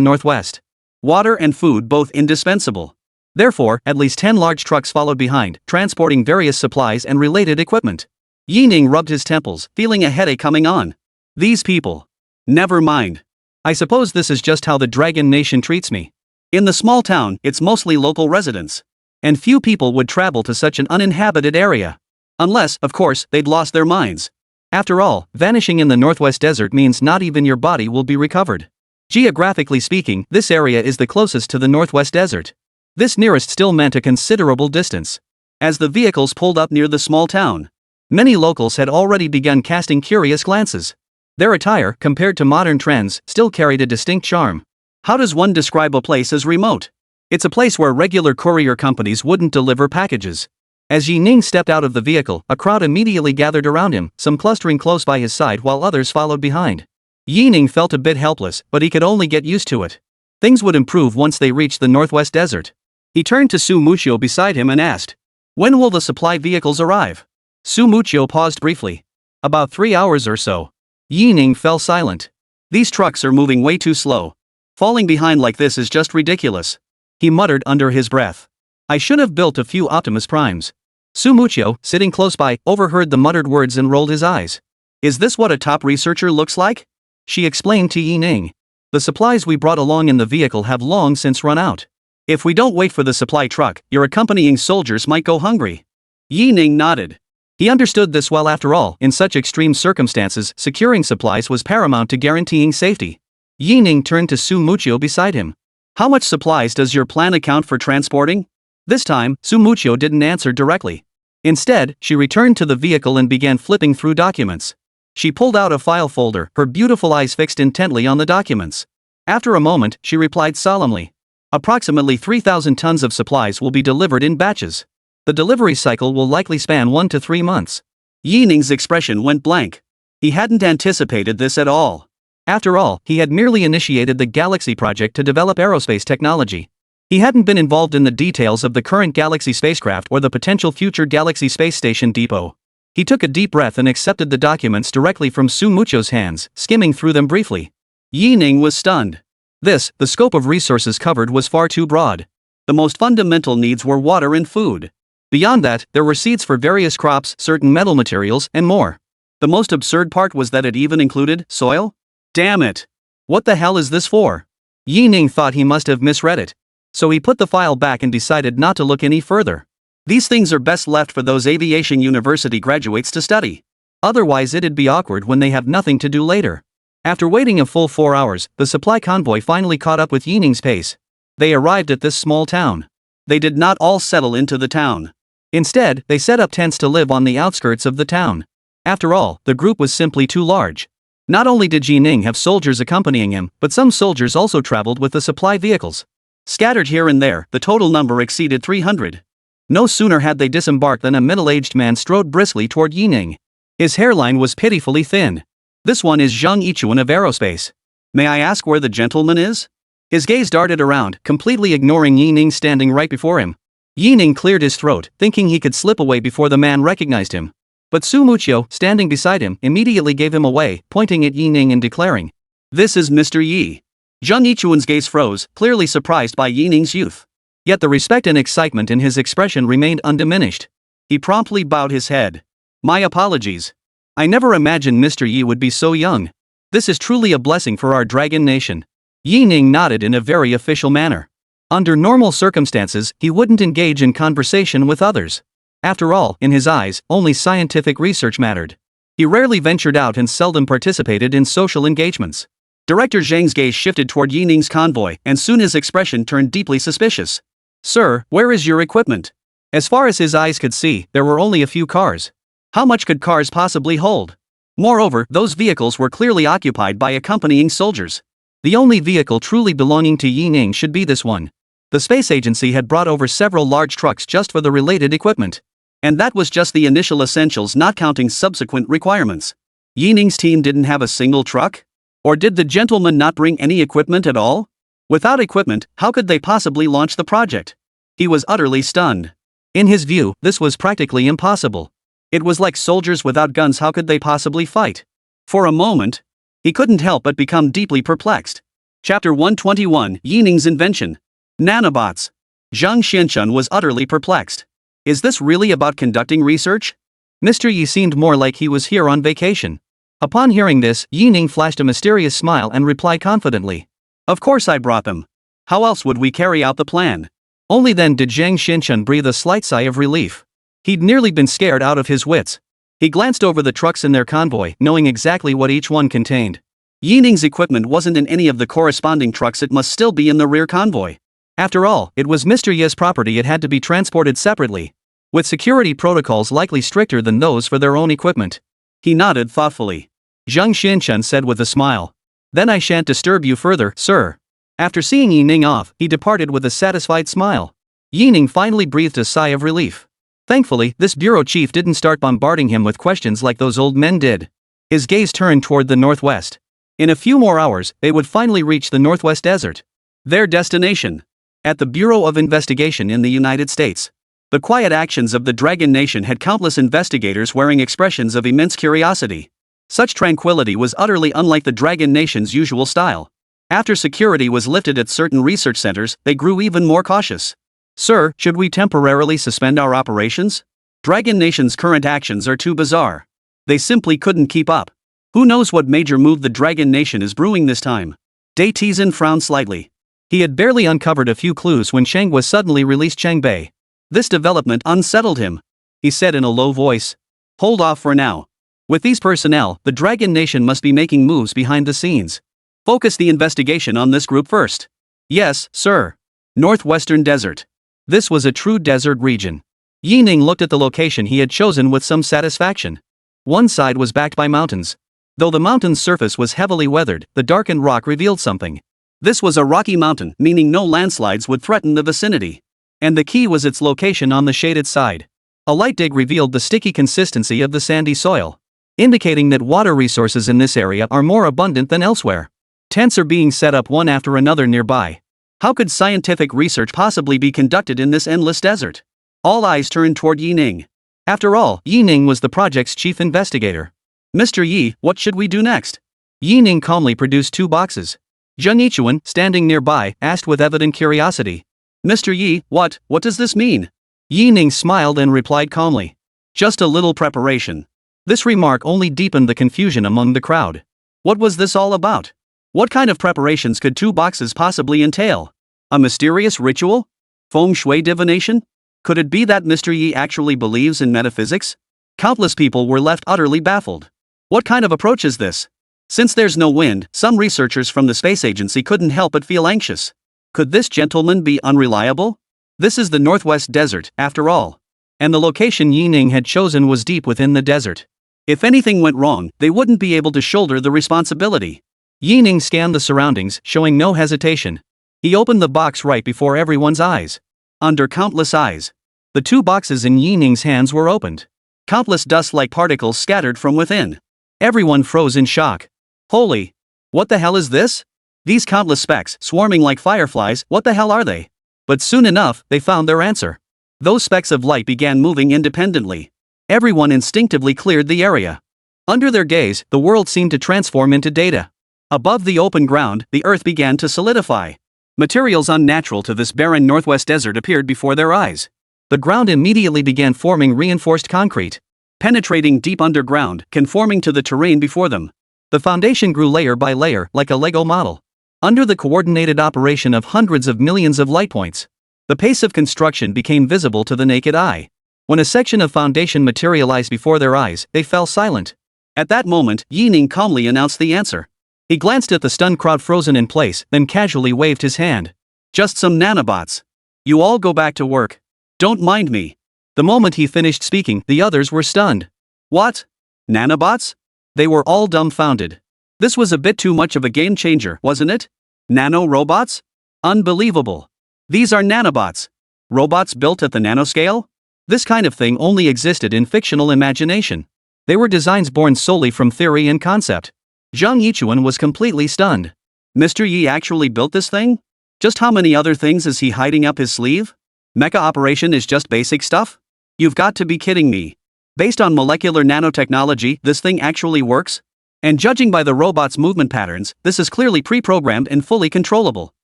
Northwest. Water and food both indispensable. Therefore, at least 10 large trucks followed behind, transporting various supplies and related equipment. Yi Ning rubbed his temples, feeling a headache coming on. These people. Never mind. I suppose this is just how the Dragon Nation treats me. In the small town, it's mostly local residents. And few people would travel to such an uninhabited area. Unless, of course, they'd lost their minds. After all, vanishing in the Northwest Desert means not even your body will be recovered. Geographically speaking, this area is the closest to the Northwest Desert. This nearest still meant a considerable distance. As the vehicles pulled up near the small town, many locals had already begun casting curious glances. Their attire, compared to modern trends, still carried a distinct charm. How does one describe a place as remote? It's a place where regular courier companies wouldn't deliver packages. As Yi Ning stepped out of the vehicle, a crowd immediately gathered around him, some clustering close by his side while others followed behind. Yi Ning felt a bit helpless, but he could only get used to it. Things would improve once they reached the Northwest Desert. He turned to Su Muchio beside him and asked, "When will the supply vehicles arrive?" Su Muchio paused briefly. "About 3 hours or so." Yi Ning fell silent. "These trucks are moving way too slow. Falling behind like this is just ridiculous," he muttered under his breath. "I should have built a few Optimus Primes." Su Muchio, sitting close by, overheard the muttered words and rolled his eyes. "Is this what a top researcher looks like?" she explained to Yi Ning. "The supplies we brought along in the vehicle have long since run out. If we don't wait for the supply truck, your accompanying soldiers might go hungry." Yi Ning nodded. He understood this well. After all, in such extreme circumstances, securing supplies was paramount to guaranteeing safety. Yi Ning turned to Su Muchio beside him. "How much supplies does your plan account for transporting?" This time, Su Muchio didn't answer directly. Instead, she returned to the vehicle and began flipping through documents. She pulled out a file folder, her beautiful eyes fixed intently on the documents. After a moment, she replied solemnly. "Approximately 3,000 tons of supplies will be delivered in batches. The delivery cycle will likely span 1 to 3 months. Yi Ning's expression went blank. He hadn't anticipated this at all. After all, he had merely initiated the Galaxy project to develop aerospace technology. He hadn't been involved in the details of the current Galaxy spacecraft or the potential future Galaxy space station depot. He took a deep breath and accepted the documents directly from Su Muchio's hands, skimming through them briefly. Yi Ning was stunned. The scope of resources covered was far too broad. The most fundamental needs were water and food. Beyond that, there were seeds for various crops, certain metal materials, and more. The most absurd part was that it even included soil? Damn it! What the hell is this for? Yi Ning thought he must have misread it. So he put the file back and decided not to look any further. These things are best left for those aviation university graduates to study. Otherwise it'd be awkward when they have nothing to do later. After waiting a full 4 hours, the supply convoy finally caught up with Yi Ning's pace. They arrived at this small town. They did not all settle into the town. Instead, they set up tents to live on the outskirts of the town. After all, the group was simply too large. Not only did Yi Ning have soldiers accompanying him, but some soldiers also traveled with the supply vehicles. Scattered here and there, the total number exceeded 300. No sooner had they disembarked than a middle-aged man strode briskly toward Yi Ning. His hairline was pitifully thin. This one is Zheng Yichuan of aerospace. "May I ask where the gentleman is?" His gaze darted around, completely ignoring Yi Ning standing right before him. Yi Ning cleared his throat, thinking he could slip away before the man recognized him. But Su Muchio, standing beside him, immediately gave him away, pointing at Yi Ning and declaring, "This is Mr. Yi." Zheng Yichuan's gaze froze, clearly surprised by Yi Ning's youth. Yet the respect and excitement in his expression remained undiminished. He promptly bowed his head. "My apologies. I never imagined Mr. Yi would be so young. This is truly a blessing for our dragon nation." Yi Ning nodded in a very official manner. Under normal circumstances, he wouldn't engage in conversation with others. After all, in his eyes, only scientific research mattered. He rarely ventured out and seldom participated in social engagements. Director Zhang's gaze shifted toward Yi Ning's convoy, and soon his expression turned deeply suspicious. "Sir, where is your equipment?" As far as his eyes could see, there were only a few cars. How much could cars possibly hold? Moreover, those vehicles were clearly occupied by accompanying soldiers. The only vehicle truly belonging to Yi Ning should be this one. The space agency had brought over several large trucks just for the related equipment. And that was just the initial essentials, not counting subsequent requirements. Yi Ning's team didn't have a single truck? Or did the gentleman not bring any equipment at all? Without equipment, how could they possibly launch the project? He was utterly stunned. In his view, this was practically impossible. It was like soldiers without guns. How could they possibly fight? For a moment, he couldn't help but become deeply perplexed. Chapter 121, Yi Ning's invention. Nanobots. Zhang Xianchun was utterly perplexed. Is this really about conducting research? Mr. Yi seemed more like he was here on vacation. Upon hearing this, Yi Ning flashed a mysterious smile and replied confidently, "Of course I brought them. How else would we carry out the plan?" Only then did Zhang Xianchun breathe a slight sigh of relief. He'd nearly been scared out of his wits. He glanced over the trucks in their convoy, knowing exactly what each one contained. Yining's equipment wasn't in any of the corresponding trucks, it must still be in the rear convoy. After all, it was Mr. Ye's property, it had to be transported separately, with security protocols likely stricter than those for their own equipment. He nodded thoughtfully. Zhang Xianchen said with a smile. Then I shan't disturb you further, sir. After seeing Yining off, he departed with a satisfied smile. Yining finally breathed a sigh of relief. Thankfully, this bureau chief didn't start bombarding him with questions like those old men did. His gaze turned toward the northwest. In a few more hours, they would finally reach the Northwest Desert. Their destination. At the Bureau of Investigation in the United States. The quiet actions of the Dragon Nation had countless investigators wearing expressions of immense curiosity. Such tranquility was utterly unlike the Dragon Nation's usual style. After security was lifted at certain research centers, they grew even more cautious. Sir, should we temporarily suspend our operations? Dragon Nation's current actions are too bizarre. They simply couldn't keep up. Who knows what major move the Dragon Nation is brewing this time? Dai Tizhen frowned slightly. He had barely uncovered a few clues when Shanghua suddenly released Changbei. This development unsettled him. He said in a low voice. Hold off for now. With these personnel, the Dragon Nation must be making moves behind the scenes. Focus the investigation on this group first. Yes, sir. Northwestern Desert. This was a true desert region. Yining looked at the location he had chosen with some satisfaction. One side was backed by mountains. Though the mountain's surface was heavily weathered, the darkened rock revealed something. This was a rocky mountain, meaning no landslides would threaten the vicinity. And the key was its location on the shaded side. A light dig revealed the sticky consistency of the sandy soil, indicating that water resources in this area are more abundant than elsewhere. Tents are being set up one after another nearby. How could scientific research possibly be conducted in this endless desert? All eyes turned toward Yining. After all, Yining was the project's chief investigator. Mr. Yi, what should we do next? Yining calmly produced 2 boxes. Zheng Yichuan, standing nearby, asked with evident curiosity. Mr. Yi, what does this mean? Yining smiled and replied calmly. Just a little preparation. This remark only deepened the confusion among the crowd. What was this all about? What kind of preparations could 2 boxes possibly entail? A mysterious ritual? Feng shui divination? Could it be that Mr. Yi actually believes in metaphysics? Countless people were left utterly baffled. What kind of approach is this? Since there's no wind, some researchers from the space agency couldn't help but feel anxious. Could this gentleman be unreliable? This is the Northwest Desert, after all. And the location Yining had chosen was deep within the desert. If anything went wrong, they wouldn't be able to shoulder the responsibility. Yining scanned the surroundings, showing no hesitation. He opened the box right before everyone's eyes. Under countless eyes, the 2 boxes in Yining's hands were opened. Countless dust-like particles scattered from within. Everyone froze in shock. Holy! What the hell is this? These countless specks, swarming like fireflies, what the hell are they? But soon enough, they found their answer. Those specks of light began moving independently. Everyone instinctively cleared the area. Under their gaze, the world seemed to transform into data. Above the open ground, the earth began to solidify. Materials unnatural to this barren Northwest Desert appeared before their eyes. The ground immediately began forming reinforced concrete, penetrating deep underground, conforming to the terrain before them. The foundation grew layer by layer, like a Lego model. Under the coordinated operation of hundreds of millions of light points, the pace of construction became visible to the naked eye. When a section of foundation materialized before their eyes, they fell silent. At that moment, Yining calmly announced the answer. He glanced at the stunned crowd frozen in place, then casually waved his hand. Just some nanobots. You all go back to work. Don't mind me. The moment he finished speaking, the others were stunned. What? Nanobots? They were all dumbfounded. This was a bit too much of a game changer, wasn't it? Nano-robots? Unbelievable. These are nanobots. Robots built at the nanoscale? This kind of thing only existed in fictional imagination. They were designs born solely from theory and concept. Zhang Yichuan was completely stunned. Mr. Yi actually built this thing? Just how many other things is he hiding up his sleeve? Mecha operation is just basic stuff? You've got to be kidding me. Based on molecular nanotechnology, this thing actually works? And judging by the robot's movement patterns, this is clearly pre-programmed and fully controllable.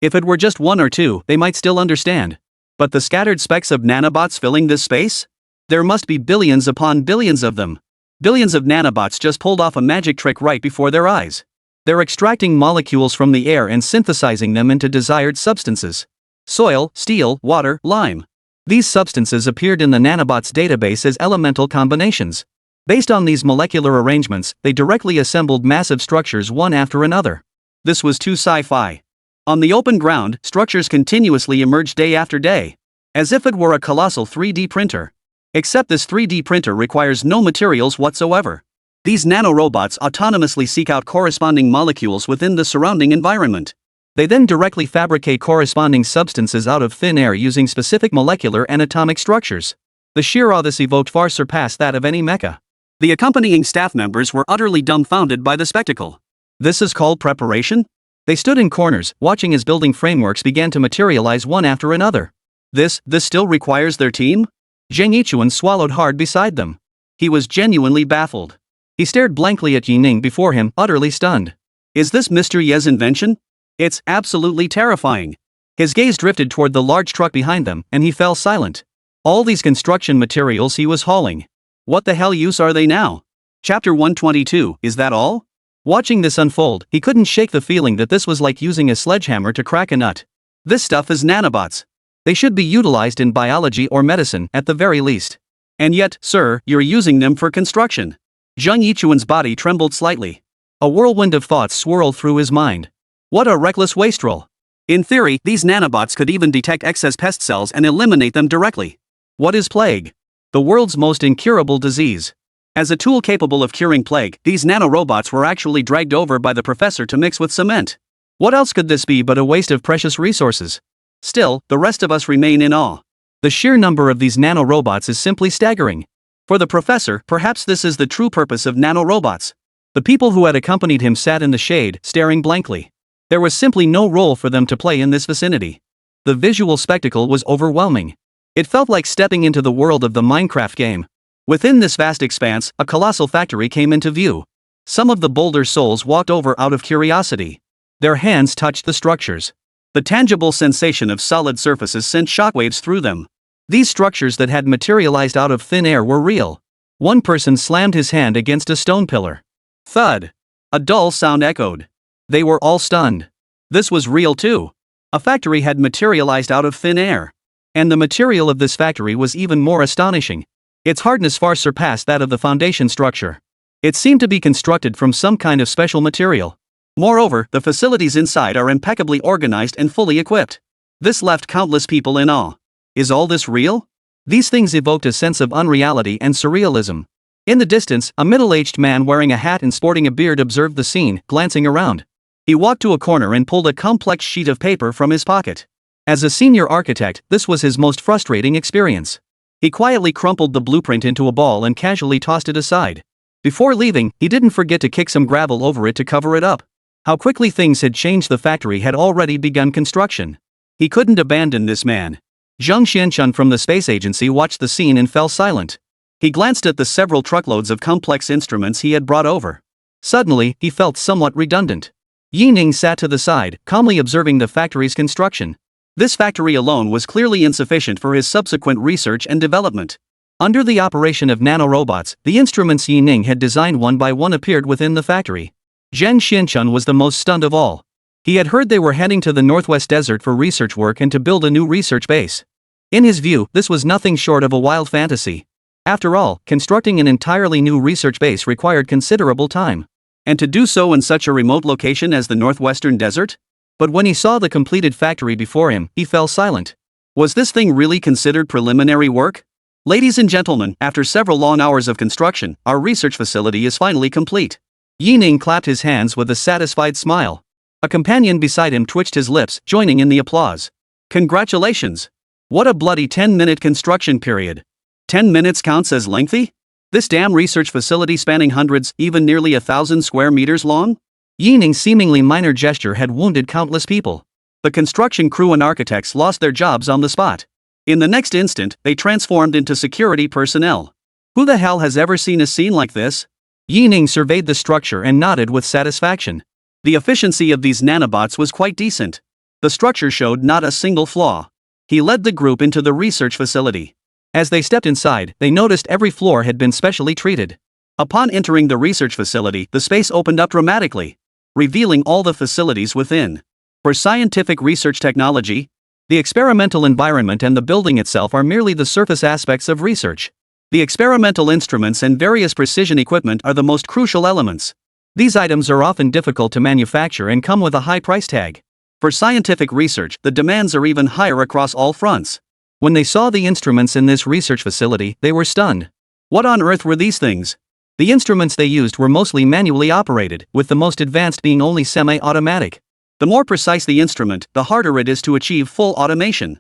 If it were just 1 or 2, they might still understand. But the scattered specks of nanobots filling this space? There must be billions upon billions of them. Billions of nanobots just pulled off a magic trick right before their eyes. They're extracting molecules from the air and synthesizing them into desired substances. Soil, steel, water, lime. These substances appeared in the nanobots' database as elemental combinations. Based on these molecular arrangements, they directly assembled massive structures one after another. This was too sci-fi. On the open ground, structures continuously emerged day after day, as if it were a colossal 3D printer. Except this 3D printer requires no materials whatsoever. These nanorobots autonomously seek out corresponding molecules within the surrounding environment. They then directly fabricate corresponding substances out of thin air using specific molecular and atomic structures. The sheer awe this evoked far surpassed that of any mecha. The accompanying staff members were utterly dumbfounded by the spectacle. This is called preparation? They stood in corners, watching as building frameworks began to materialize one after another. This still requires their team? Zheng Yichuan swallowed hard beside them. He was genuinely baffled. He stared blankly at Yining before him, utterly stunned. Is this Mr. Ye's invention? It's absolutely terrifying. His gaze drifted toward the large truck behind them, and he fell silent. All these construction materials he was hauling. What the hell use are they now? Chapter 122, is that all? Watching this unfold, he couldn't shake the feeling that this was like using a sledgehammer to crack a nut. This stuff is nanobots. They should be utilized in biology or medicine, at the very least. And yet, sir, you're using them for construction. Zheng Yichuan's body trembled slightly. A whirlwind of thoughts swirled through his mind. What a reckless wastrel. In theory, these nanobots could even detect excess pest cells and eliminate them directly. What is plague? The world's most incurable disease. As a tool capable of curing plague, these nanorobots were actually dragged over by the professor to mix with cement. What else could this be but a waste of precious resources? Still, the rest of us remain in awe. The sheer number of these nanorobots is simply staggering. For the professor, perhaps this is the true purpose of nanorobots. The people who had accompanied him sat in the shade, staring blankly. There was simply no role for them to play in this vicinity. The visual spectacle was overwhelming. It felt like stepping into the world of the Minecraft game. Within this vast expanse, a colossal factory came into view. Some of the bolder souls walked over out of curiosity. Their hands touched the structures. The tangible sensation of solid surfaces sent shockwaves through them. These structures that had materialized out of thin air were real. One person slammed his hand against a stone pillar. Thud! A dull sound echoed. They were all stunned. This was real too. A factory had materialized out of thin air. And the material of this factory was even more astonishing. Its hardness far surpassed that of the foundation structure. It seemed to be constructed from some kind of special material. Moreover, the facilities inside are impeccably organized and fully equipped. This left countless people in awe. Is all this real? These things evoked a sense of unreality and surrealism. In the distance, a middle-aged man wearing a hat and sporting a beard observed the scene, glancing around. He walked to a corner and pulled a complex sheet of paper from his pocket. As a senior architect, this was his most frustrating experience. He quietly crumpled the blueprint into a ball and casually tossed it aside. Before leaving, he didn't forget to kick some gravel over it to cover it up. How quickly things had changed. The factory had already begun construction. He couldn't abandon this man. Zhang Xianchun from the space agency watched the scene and fell silent. He glanced at the several truckloads of complex instruments he had brought over. Suddenly, he felt somewhat redundant. Yining sat to the side, calmly observing the factory's construction. This factory alone was clearly insufficient for his subsequent research and development. Under the operation of nanorobots, the instruments Yining had designed one by one appeared within the factory. Zheng Xianchun was the most stunned of all. He had heard they were heading to the Northwest Desert for research work and to build a new research base. In his view, this was nothing short of a wild fantasy. After all, constructing an entirely new research base required considerable time. And to do so in such a remote location as the Northwestern Desert? But when he saw the completed factory before him, he fell silent. Was this thing really considered preliminary work? Ladies and gentlemen, after several long hours of construction, our research facility is finally complete. Yining clapped his hands with a satisfied smile. A companion beside him twitched his lips, joining in the applause. Congratulations! What a bloody 10-minute construction period. 10 minutes counts as lengthy? This damn research facility spanning hundreds, even nearly 1,000 square meters long? Yining's seemingly minor gesture had wounded countless people. The construction crew and architects lost their jobs on the spot. In the next instant, they transformed into security personnel. Who the hell has ever seen a scene like this? Yining surveyed the structure and nodded with satisfaction. The efficiency of these nanobots was quite decent. The structure showed not a single flaw. He led the group into the research facility. As they stepped inside, they noticed every floor had been specially treated. Upon entering the research facility, the space opened up dramatically, revealing all the facilities within. For scientific research technology, The experimental environment and the building itself are merely the surface aspects of research. The experimental instruments and various precision equipment are the most crucial elements. These items are often difficult to manufacture and come with a high price tag. For scientific research, the demands are even higher across all fronts. When they saw the instruments in this research facility, they were stunned. What on earth were these things? The instruments they used were mostly manually operated, with the most advanced being only semi-automatic. The more precise the instrument, the harder it is to achieve full automation.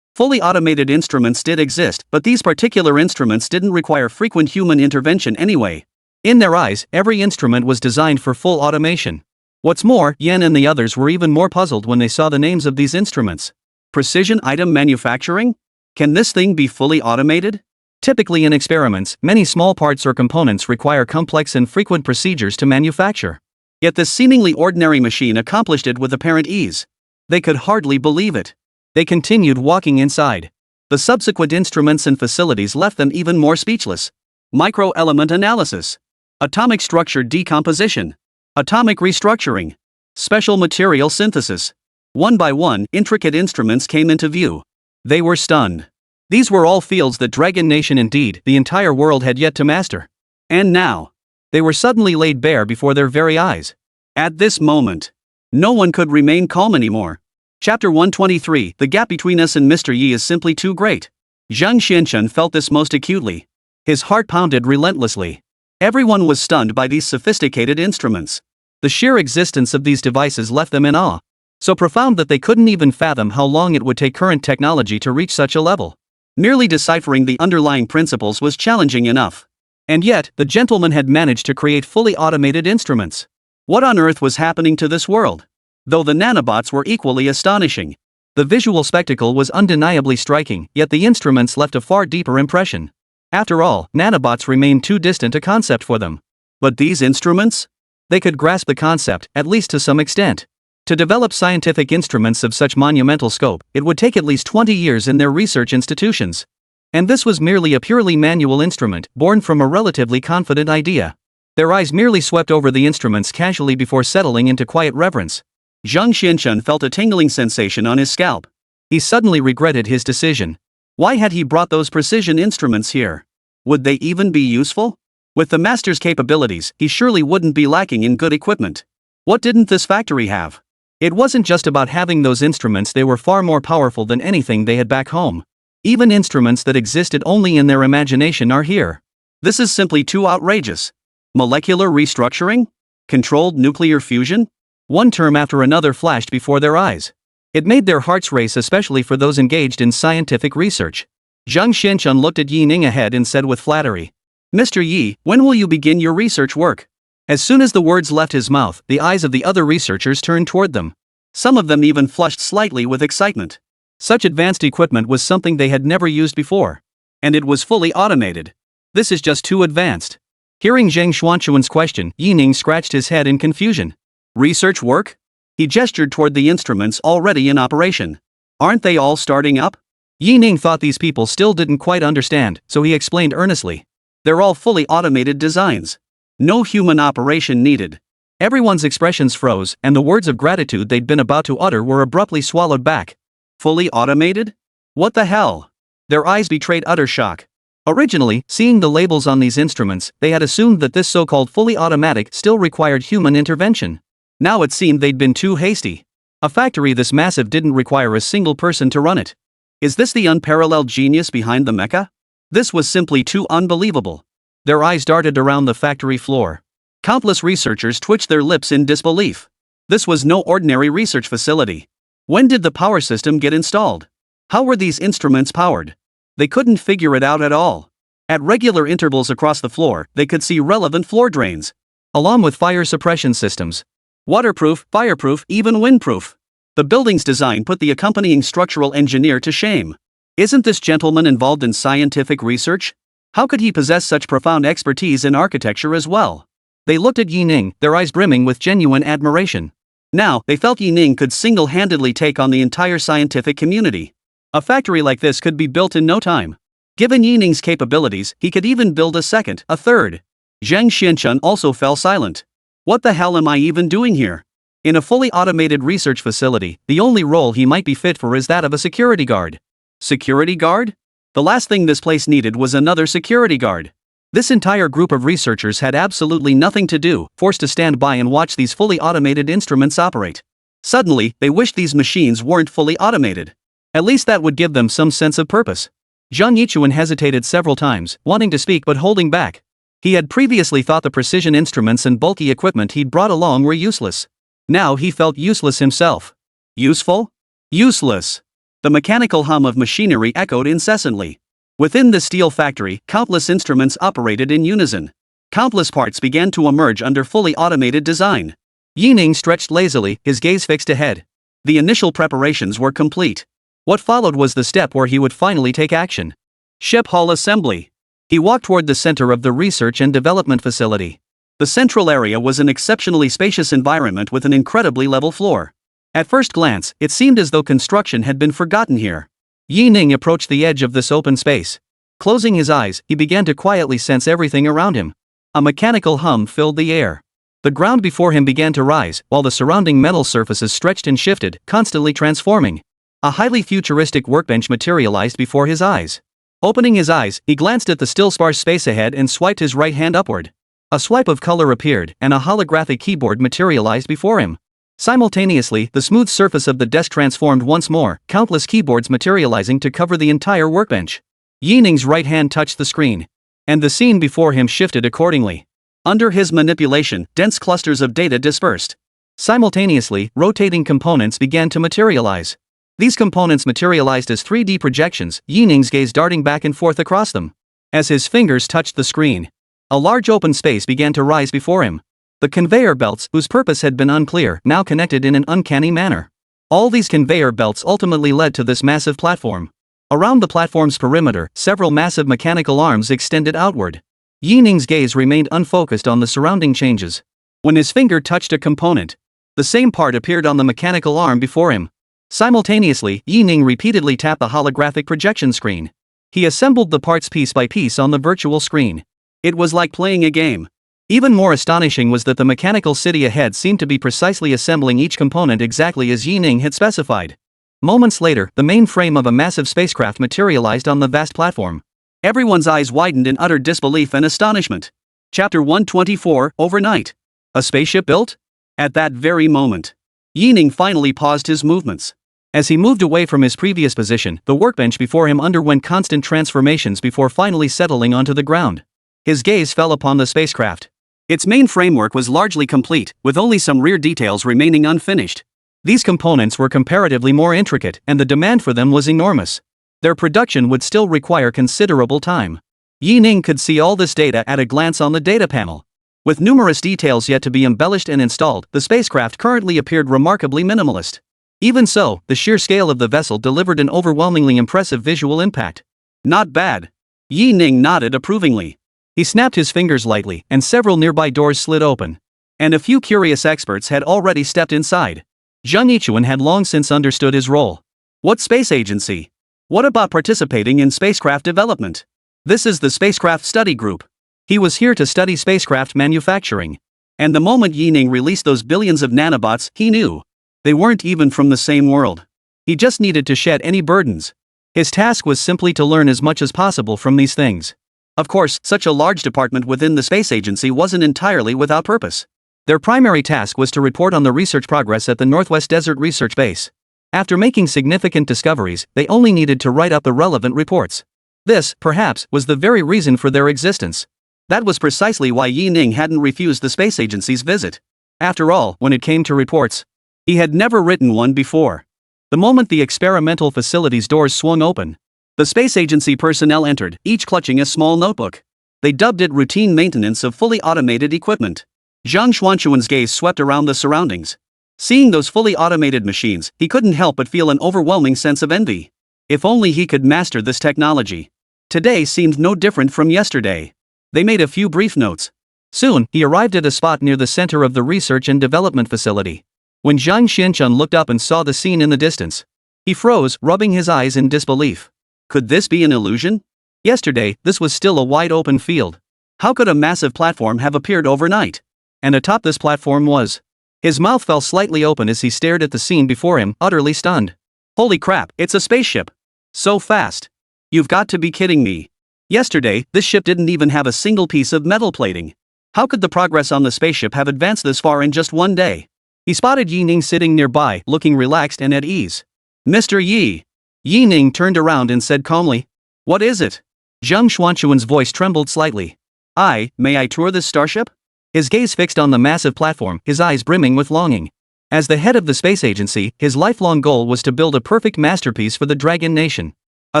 Fully automated instruments did exist, but these particular instruments didn't require frequent human intervention anyway. In their eyes, every instrument was designed for full automation. What's more, Yen and the others were even more puzzled when they saw the names of these instruments. Precision item manufacturing? Can this thing be fully automated? Typically in experiments, many small parts or components require complex and frequent procedures to manufacture. Yet this seemingly ordinary machine accomplished it with apparent ease. They could hardly believe it. They continued walking inside. The subsequent instruments and facilities left them even more speechless. Microelement analysis. Atomic structure decomposition. Atomic restructuring. Special material synthesis. One by one, intricate instruments came into view. They were stunned. These were all fields that Dragon Nation, indeed, the entire world, had yet to master. And now, they were suddenly laid bare before their very eyes. At this moment, no one could remain calm anymore. Chapter 123, The gap between us and Mr. Yi is simply too great. Zhang Xianchun felt this most acutely. His heart pounded relentlessly. Everyone was stunned by these sophisticated instruments. The sheer existence of these devices left them in awe. So profound that they couldn't even fathom how long it would take current technology to reach such a level. Merely deciphering the underlying principles was challenging enough. And yet, the gentleman had managed to create fully automated instruments. What on earth was happening to this world? Though the nanobots were equally astonishing. The visual spectacle was undeniably striking, yet the instruments left a far deeper impression. After all, nanobots remained too distant a concept for them. But these instruments? They could grasp the concept, at least to some extent. To develop scientific instruments of such monumental scope, it would take at least 20 years in their research institutions. And this was merely a purely manual instrument, born from a relatively confident idea. Their eyes merely swept over the instruments casually before settling into quiet reverence. Zhang Xianchun felt a tingling sensation on his scalp. He suddenly regretted his decision. Why had he brought those precision instruments here? Would they even be useful? With the master's capabilities, he surely wouldn't be lacking in good equipment. What didn't this factory have? It wasn't just about having those instruments, they were far more powerful than anything they had back home. Even instruments that existed only in their imagination are here. This is simply too outrageous. Molecular restructuring? Controlled nuclear fusion? One term after another flashed before their eyes. It made their hearts race, especially for those engaged in scientific research. Zhang Xianchun looked at Yi Ning ahead and said with flattery, "Mr. Yi, when will you begin your research work?" As soon as the words left his mouth, the eyes of the other researchers turned toward them. Some of them even flushed slightly with excitement. Such advanced equipment was something they had never used before. And it was fully automated. This is just too advanced. Hearing Zhang Xuanchuan's question, Yi Ning scratched his head in confusion. Research work? He gestured toward the instruments already in operation. Aren't they all starting up? Yi Ning thought these people still didn't quite understand, so he explained earnestly. They're all fully automated designs. No human operation needed. Everyone's expressions froze, and the words of gratitude they'd been about to utter were abruptly swallowed back. Fully automated? What the hell? Their eyes betrayed utter shock. Originally, seeing the labels on these instruments, they had assumed that this so-called fully automatic still required human intervention. Now it seemed they'd been too hasty. A factory this massive didn't require a single person to run it. Is this the unparalleled genius behind the mecha? This was simply too unbelievable. Their eyes darted around the factory floor. Countless researchers twitched their lips in disbelief. This was no ordinary research facility. When did the power system get installed? How were these instruments powered? They couldn't figure it out at all. At regular intervals across the floor, they could see relevant floor drains, along with fire suppression systems. Waterproof, fireproof, even windproof. The building's design put the accompanying structural engineer to shame. Isn't this gentleman involved in scientific research? How could he possess such profound expertise in architecture as well? They looked at Yi Ning, their eyes brimming with genuine admiration. Now, they felt Yi Ning could single-handedly take on the entire scientific community. A factory like this could be built in no time. Given Yi Ning's capabilities, he could even build a second, a third. Zhang Xianchun also fell silent. What the hell am I even doing here? In a fully automated research facility, the only role he might be fit for is that of a security guard. Security guard? The last thing this place needed was another security guard. This entire group of researchers had absolutely nothing to do, forced to stand by and watch these fully automated instruments operate. Suddenly, they wished these machines weren't fully automated. At least that would give them some sense of purpose. Zhang Yichuan hesitated several times, wanting to speak but holding back. He had previously thought the precision instruments and bulky equipment he'd brought along were useless. Now he felt useless himself. Useful? Useless. The mechanical hum of machinery echoed incessantly. Within the steel factory, countless instruments operated in unison. Countless parts began to emerge under fully automated design. Yining stretched lazily, his gaze fixed ahead. The initial preparations were complete. What followed was the step where he would finally take action. Ship Hall Assembly. He walked toward the center of the research and development facility. The central area was an exceptionally spacious environment with an incredibly level floor. At first glance, it seemed as though construction had been forgotten here. Yining approached the edge of this open space. Closing his eyes, he began to quietly sense everything around him. A mechanical hum filled the air. The ground before him began to rise, while the surrounding metal surfaces stretched and shifted, constantly transforming. A highly futuristic workbench materialized before his eyes. Opening his eyes, he glanced at the still sparse space ahead and swiped his right hand upward. A swipe of color appeared, and a holographic keyboard materialized before him. Simultaneously, the smooth surface of the desk transformed once more, countless keyboards materializing to cover the entire workbench. Yining's right hand touched the screen. And the scene before him shifted accordingly. Under his manipulation, dense clusters of data dispersed. Simultaneously, rotating components began to materialize. These components materialized as 3D projections, Yining's gaze darting back and forth across them. As his fingers touched the screen, a large open space began to rise before him. The conveyor belts, whose purpose had been unclear, now connected in an uncanny manner. All these conveyor belts ultimately led to this massive platform. Around the platform's perimeter, several massive mechanical arms extended outward. Yining's gaze remained unfocused on the surrounding changes. When his finger touched a component, the same part appeared on the mechanical arm before him. Simultaneously, Yining repeatedly tapped the holographic projection screen. He assembled the parts piece by piece on the virtual screen. It was like playing a game. Even more astonishing was that the mechanical city ahead seemed to be precisely assembling each component exactly as Yining had specified. Moments later, the main frame of a massive spacecraft materialized on the vast platform. Everyone's eyes widened in utter disbelief and astonishment. Chapter 124, Overnight. A spaceship built? At that very moment, Yining finally paused his movements. As he moved away from his previous position, the workbench before him underwent constant transformations before finally settling onto the ground. His gaze fell upon the spacecraft. Its main framework was largely complete, with only some rear details remaining unfinished. These components were comparatively more intricate, and the demand for them was enormous. Their production would still require considerable time. Yining could see all this data at a glance on the data panel. With numerous details yet to be embellished and installed, the spacecraft currently appeared remarkably minimalist. Even so, the sheer scale of the vessel delivered an overwhelmingly impressive visual impact. Not bad. Yining nodded approvingly. He snapped his fingers lightly, and several nearby doors slid open. And a few curious experts had already stepped inside. Zhang Yichuan had long since understood his role. What space agency? What about participating in spacecraft development? This is the Spacecraft Study Group. He was here to study spacecraft manufacturing. And the moment Yining released those billions of nanobots, he knew. They weren't even from the same world. He just needed to shed any burdens. His task was simply to learn as much as possible from these things. Of course, such a large department within the space agency wasn't entirely without purpose. Their primary task was to report on the research progress at the Northwest Desert Research Base. After making significant discoveries, they only needed to write up the relevant reports. This, perhaps, was the very reason for their existence. That was precisely why Yining hadn't refused the space agency's visit. After all, when it came to reports, he had never written one before. The moment the experimental facility's doors swung open, the space agency personnel entered, each clutching a small notebook. They dubbed it routine maintenance of fully automated equipment. Zhang Xuanchuan's gaze swept around the surroundings. Seeing those fully automated machines, he couldn't help but feel an overwhelming sense of envy. If only he could master this technology. Today seemed no different from yesterday. They made a few brief notes. Soon, he arrived at a spot near the center of the research and development facility. When Zhang Xianchun looked up and saw the scene in the distance, he froze, rubbing his eyes in disbelief. Could this be an illusion? Yesterday, this was still a wide-open field. How could a massive platform have appeared overnight? And atop this platform was His mouth fell slightly open as he stared at the scene before him, utterly stunned. Holy crap, it's a spaceship! So fast! You've got to be kidding me. Yesterday, this ship didn't even have a single piece of metal plating. How could the progress on the spaceship have advanced this far in just one day? He spotted Yi Ning sitting nearby, looking relaxed and at ease. Mr. Yi. Yi Ning turned around and said calmly. What is it? Zheng Xuanchuan's voice trembled slightly. May I tour this starship? His gaze fixed on the massive platform, his eyes brimming with longing. As the head of the space agency, his lifelong goal was to build a perfect masterpiece for the Dragon Nation. A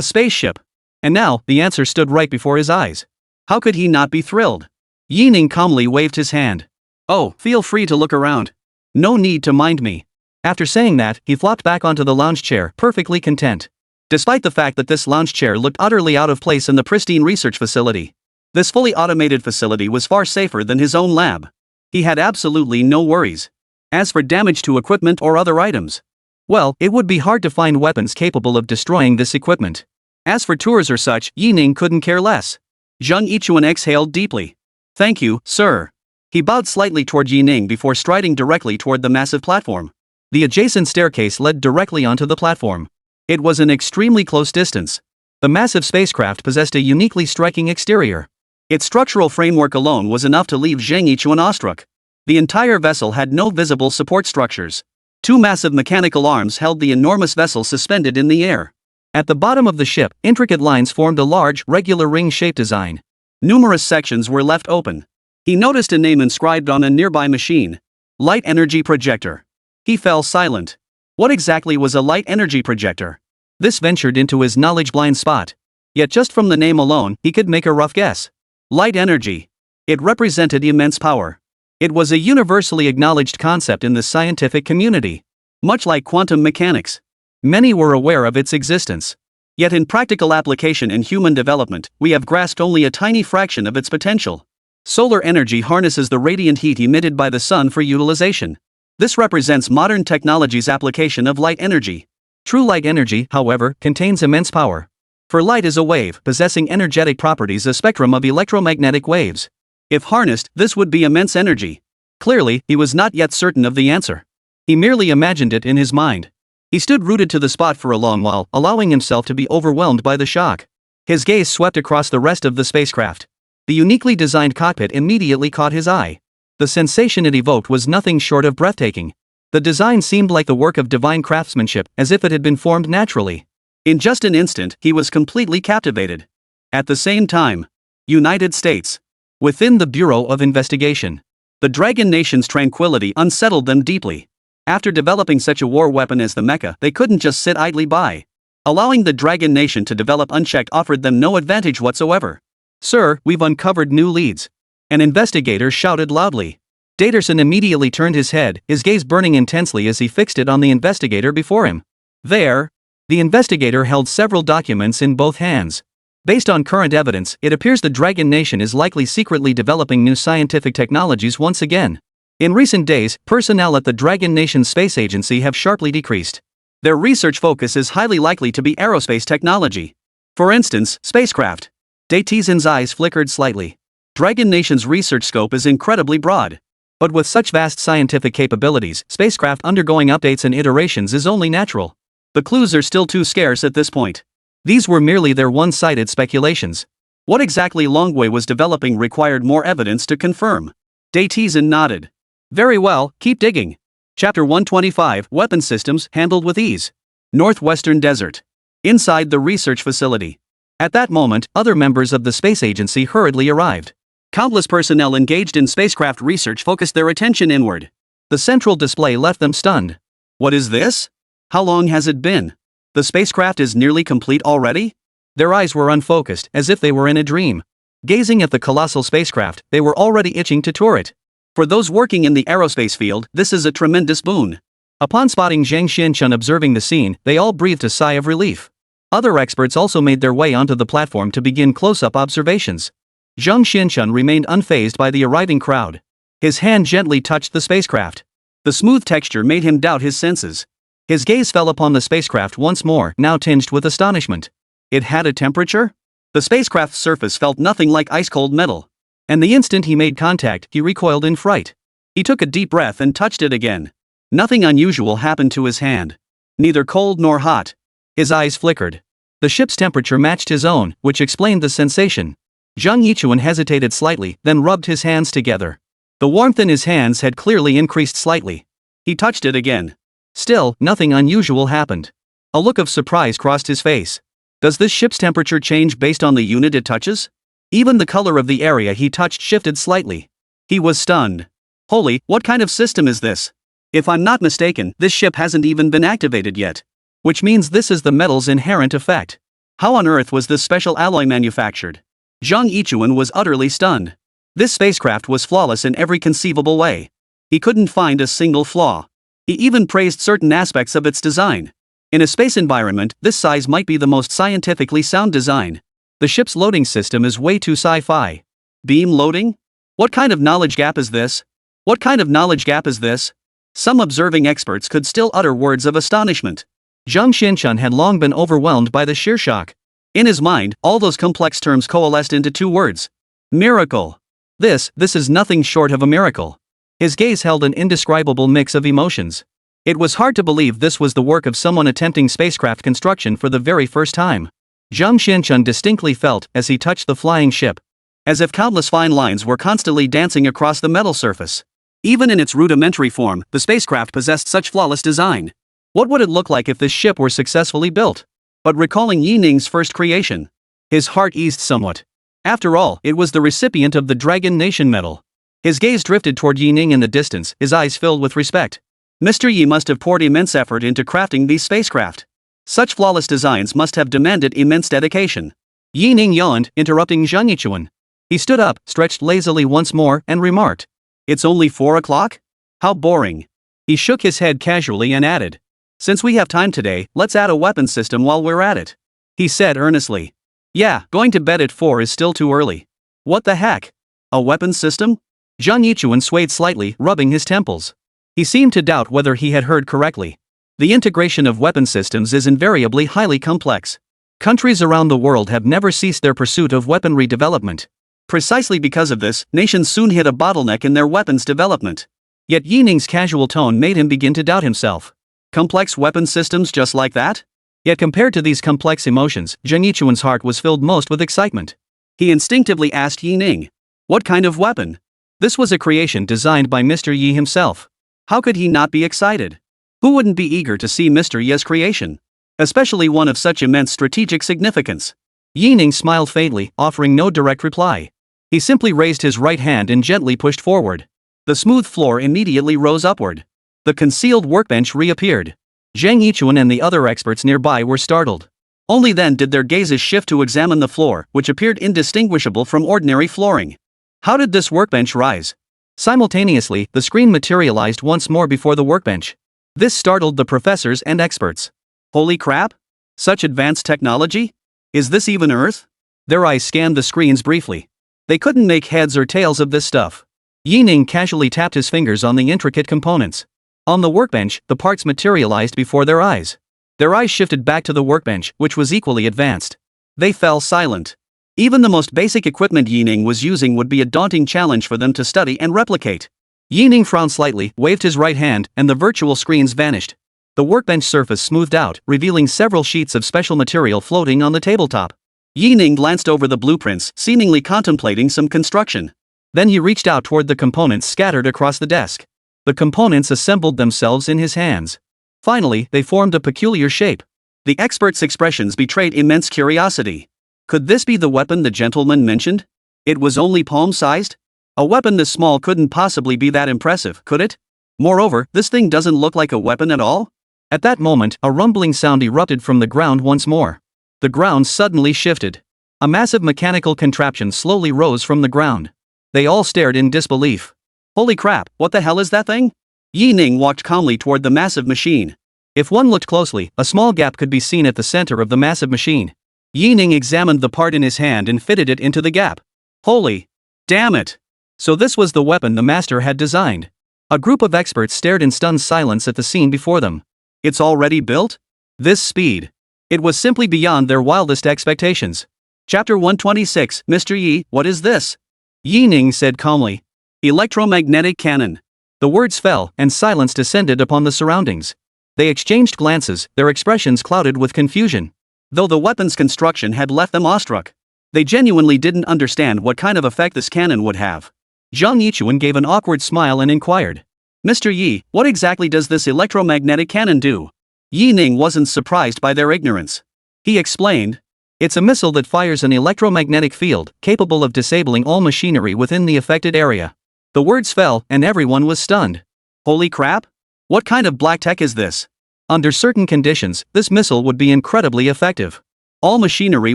spaceship. And now, the answer stood right before his eyes. How could he not be thrilled? Yi Ning calmly waved his hand. Oh, feel free to look around. No need to mind me. After saying that, he flopped back onto the lounge chair, perfectly content. Despite the fact that this lounge chair looked utterly out of place in the pristine research facility, this fully automated facility was far safer than his own lab. He had absolutely no worries. As for damage to equipment or other items, well, it would be hard to find weapons capable of destroying this equipment. As for tours or such, Yi Ning couldn't care less. Zheng Yichuan exhaled deeply. Thank you, sir. He bowed slightly toward Yi Ning before striding directly toward the massive platform. The adjacent staircase led directly onto the platform. It was an extremely close distance. The massive spacecraft possessed a uniquely striking exterior. Its structural framework alone was enough to leave Zheng Yichuan awestruck. The entire vessel had no visible support structures. Two massive mechanical arms held the enormous vessel suspended in the air. At the bottom of the ship, intricate lines formed a large, regular ring-shaped design. Numerous sections were left open. He noticed a name inscribed on a nearby machine. Light Energy Projector. He fell silent. What exactly was a light energy projector? This ventured into his knowledge-blind spot. Yet just from the name alone, he could make a rough guess. Light energy. It represented immense power. It was a universally acknowledged concept in the scientific community. Much like quantum mechanics. Many were aware of its existence. Yet in practical application in human development, we have grasped only a tiny fraction of its potential. Solar energy harnesses the radiant heat emitted by the sun for utilization. This represents modern technology's application of light energy. True light energy, however, contains immense power. For light is a wave possessing energetic properties, a spectrum of electromagnetic waves. If harnessed, this would be immense energy. Clearly, he was not yet certain of the answer. He merely imagined it in his mind. He stood rooted to the spot for a long while, allowing himself to be overwhelmed by the shock. His gaze swept across the rest of the spacecraft. The uniquely designed cockpit immediately caught his eye. The sensation it evoked was nothing short of breathtaking. The design seemed like the work of divine craftsmanship, as if it had been formed naturally. In just an instant, he was completely captivated. At the same time, United States. Within the Bureau of Investigation, the Dragon Nation's tranquility unsettled them deeply. After developing such a war weapon as the mecha, they couldn't just sit idly by. Allowing the Dragon Nation to develop unchecked offered them no advantage whatsoever. Sir, we've uncovered new leads. An investigator shouted loudly. Daterson immediately turned his head, his gaze burning intensely as he fixed it on the investigator before him. There. The investigator held several documents in both hands. Based on current evidence, it appears the Dragon Nation is likely secretly developing new scientific technologies once again. In recent days, personnel at the Dragon Nation Space Agency have sharply decreased. Their research focus is highly likely to be aerospace technology. For instance, spacecraft. Datison's eyes flickered slightly. Dragon Nation's research scope is incredibly broad. But with such vast scientific capabilities, spacecraft undergoing updates and iterations is only natural. The clues are still too scarce at this point. These were merely their one-sided speculations. What exactly Longwei was developing required more evidence to confirm. Datison nodded. Very well, keep digging. Chapter 125, Weapon Systems Handled with Ease. Northwestern Desert. Inside the research facility. At that moment, other members of the space agency hurriedly arrived. Countless personnel engaged in spacecraft research focused their attention inward. The central display left them stunned. What is this? How long has it been? The spacecraft is nearly complete already? Their eyes were unfocused, as if they were in a dream. Gazing at the colossal spacecraft, they were already itching to tour it. For those working in the aerospace field, this is a tremendous boon. Upon spotting Zheng Xianchun observing the scene, they all breathed a sigh of relief. Other experts also made their way onto the platform to begin close-up observations. Zheng Xianchun remained unfazed by the arriving crowd. His hand gently touched the spacecraft. The smooth texture made him doubt his senses. His gaze fell upon the spacecraft once more, now tinged with astonishment. It had a temperature? The spacecraft's surface felt nothing like ice-cold metal. And the instant he made contact, he recoiled in fright. He took a deep breath and touched it again. Nothing unusual happened to his hand. Neither cold nor hot. His eyes flickered. The ship's temperature matched his own, which explained the sensation. Zhang Yichuan hesitated slightly, then rubbed his hands together. The warmth in his hands had clearly increased slightly. He touched it again. Still, nothing unusual happened. A look of surprise crossed his face. Does this ship's temperature change based on the unit it touches? Even the color of the area he touched shifted slightly. He was stunned. Holy, what kind of system is this? If I'm not mistaken, this ship hasn't even been activated yet. Which means this is the metal's inherent effect. How on earth was this special alloy manufactured? Zhang Yichuan was utterly stunned. This spacecraft was flawless in every conceivable way. He couldn't find a single flaw. He even praised certain aspects of its design. In a space environment, this size might be the most scientifically sound design. The ship's loading system is way too sci-fi. Beam loading? What kind of knowledge gap is this? What kind of knowledge gap is this? Some observing experts could still utter words of astonishment. Zhang Xianchun had long been overwhelmed by the sheer shock. In his mind, all those complex terms coalesced into two words. Miracle. This is nothing short of a miracle. His gaze held an indescribable mix of emotions. It was hard to believe this was the work of someone attempting spacecraft construction for the very first time. Zhang Xianchun distinctly felt, as he touched the flying ship, as if countless fine lines were constantly dancing across the metal surface. Even in its rudimentary form, the spacecraft possessed such flawless design. What would it look like if this ship were successfully built? But recalling Yi Ning's first creation, his heart eased somewhat. After all, it was the recipient of the Dragon Nation medal. His gaze drifted toward Yi Ning in the distance, his eyes filled with respect. Mr. Yi must have poured immense effort into crafting these spacecraft. Such flawless designs must have demanded immense dedication. Yi Ning yawned, interrupting Zhang Yichuan. He stood up, stretched lazily once more, and remarked, "It's only 4 o'clock? How boring." He shook his head casually and added, "Since we have time today, let's add a weapon system while we're at it." He said earnestly. "Yeah, going to bed at 4 is still too early." "What the heck? A weapon system?" Zhang Yichuan swayed slightly, rubbing his temples. He seemed to doubt whether he had heard correctly. The integration of weapon systems is invariably highly complex. Countries around the world have never ceased their pursuit of weaponry development. Precisely because of this, nations soon hit a bottleneck in their weapons development. Yet Yi Ning's casual tone made him begin to doubt himself. Complex weapon systems just like that? Yet compared to these complex emotions, Zhang Yichuan's heart was filled most with excitement. He instinctively asked Yi Ning, "What kind of weapon?" This was a creation designed by Mr. Yi himself. How could he not be excited? Who wouldn't be eager to see Mr. Yi's creation? Especially one of such immense strategic significance. Yi Ning smiled faintly, offering no direct reply. He simply raised his right hand and gently pushed forward. The smooth floor immediately rose upward. The concealed workbench reappeared. Zhang Yichuan and the other experts nearby were startled. Only then did their gazes shift to examine the floor, which appeared indistinguishable from ordinary flooring. How did this workbench rise? Simultaneously, the screen materialized once more before the workbench. This startled the professors and experts. Holy crap! Such advanced technology? Is this even Earth? Their eyes scanned the screens briefly. They couldn't make heads or tails of this stuff. Yi Ning casually tapped his fingers on the intricate components. On the workbench, the parts materialized before their eyes. Their eyes shifted back to the workbench, which was equally advanced. They fell silent. Even the most basic equipment Yi Ning was using would be a daunting challenge for them to study and replicate. Yi Ning frowned slightly, waved his right hand, and the virtual screens vanished. The workbench surface smoothed out, revealing several sheets of special material floating on the tabletop. Yi Ning glanced over the blueprints, seemingly contemplating some construction. Then he reached out toward the components scattered across the desk. The components assembled themselves in his hands. Finally, they formed a peculiar shape. The expert's expressions betrayed immense curiosity. Could this be the weapon the gentleman mentioned? It was only palm-sized? A weapon this small couldn't possibly be that impressive, could it? Moreover, this thing doesn't look like a weapon at all? At that moment, a rumbling sound erupted from the ground once more. The ground suddenly shifted. A massive mechanical contraption slowly rose from the ground. They all stared in disbelief. Holy crap, what the hell is that thing? Yi Ning walked calmly toward the massive machine. If one looked closely, a small gap could be seen at the center of the massive machine. Yi Ning examined the part in his hand and fitted it into the gap. Holy damn it! So this was the weapon the master had designed. A group of experts stared in stunned silence at the scene before them. It's already built? This speed. It was simply beyond their wildest expectations. Chapter 126, Mr. Yi, what is this? Yi Ning said calmly. Electromagnetic cannon. The words fell, and silence descended upon the surroundings. They exchanged glances, their expressions clouded with confusion. Though the weapon's construction had left them awestruck, they genuinely didn't understand what kind of effect this cannon would have. Zhang Yichuan gave an awkward smile and inquired, "Mr. Yi, what exactly does this electromagnetic cannon do?" Yi Ning wasn't surprised by their ignorance. He explained, "It's a missile that fires an electromagnetic field, capable of disabling all machinery within the affected area." The words fell, and everyone was stunned. Holy crap! What kind of black tech is this? Under certain conditions, this missile would be incredibly effective. All machinery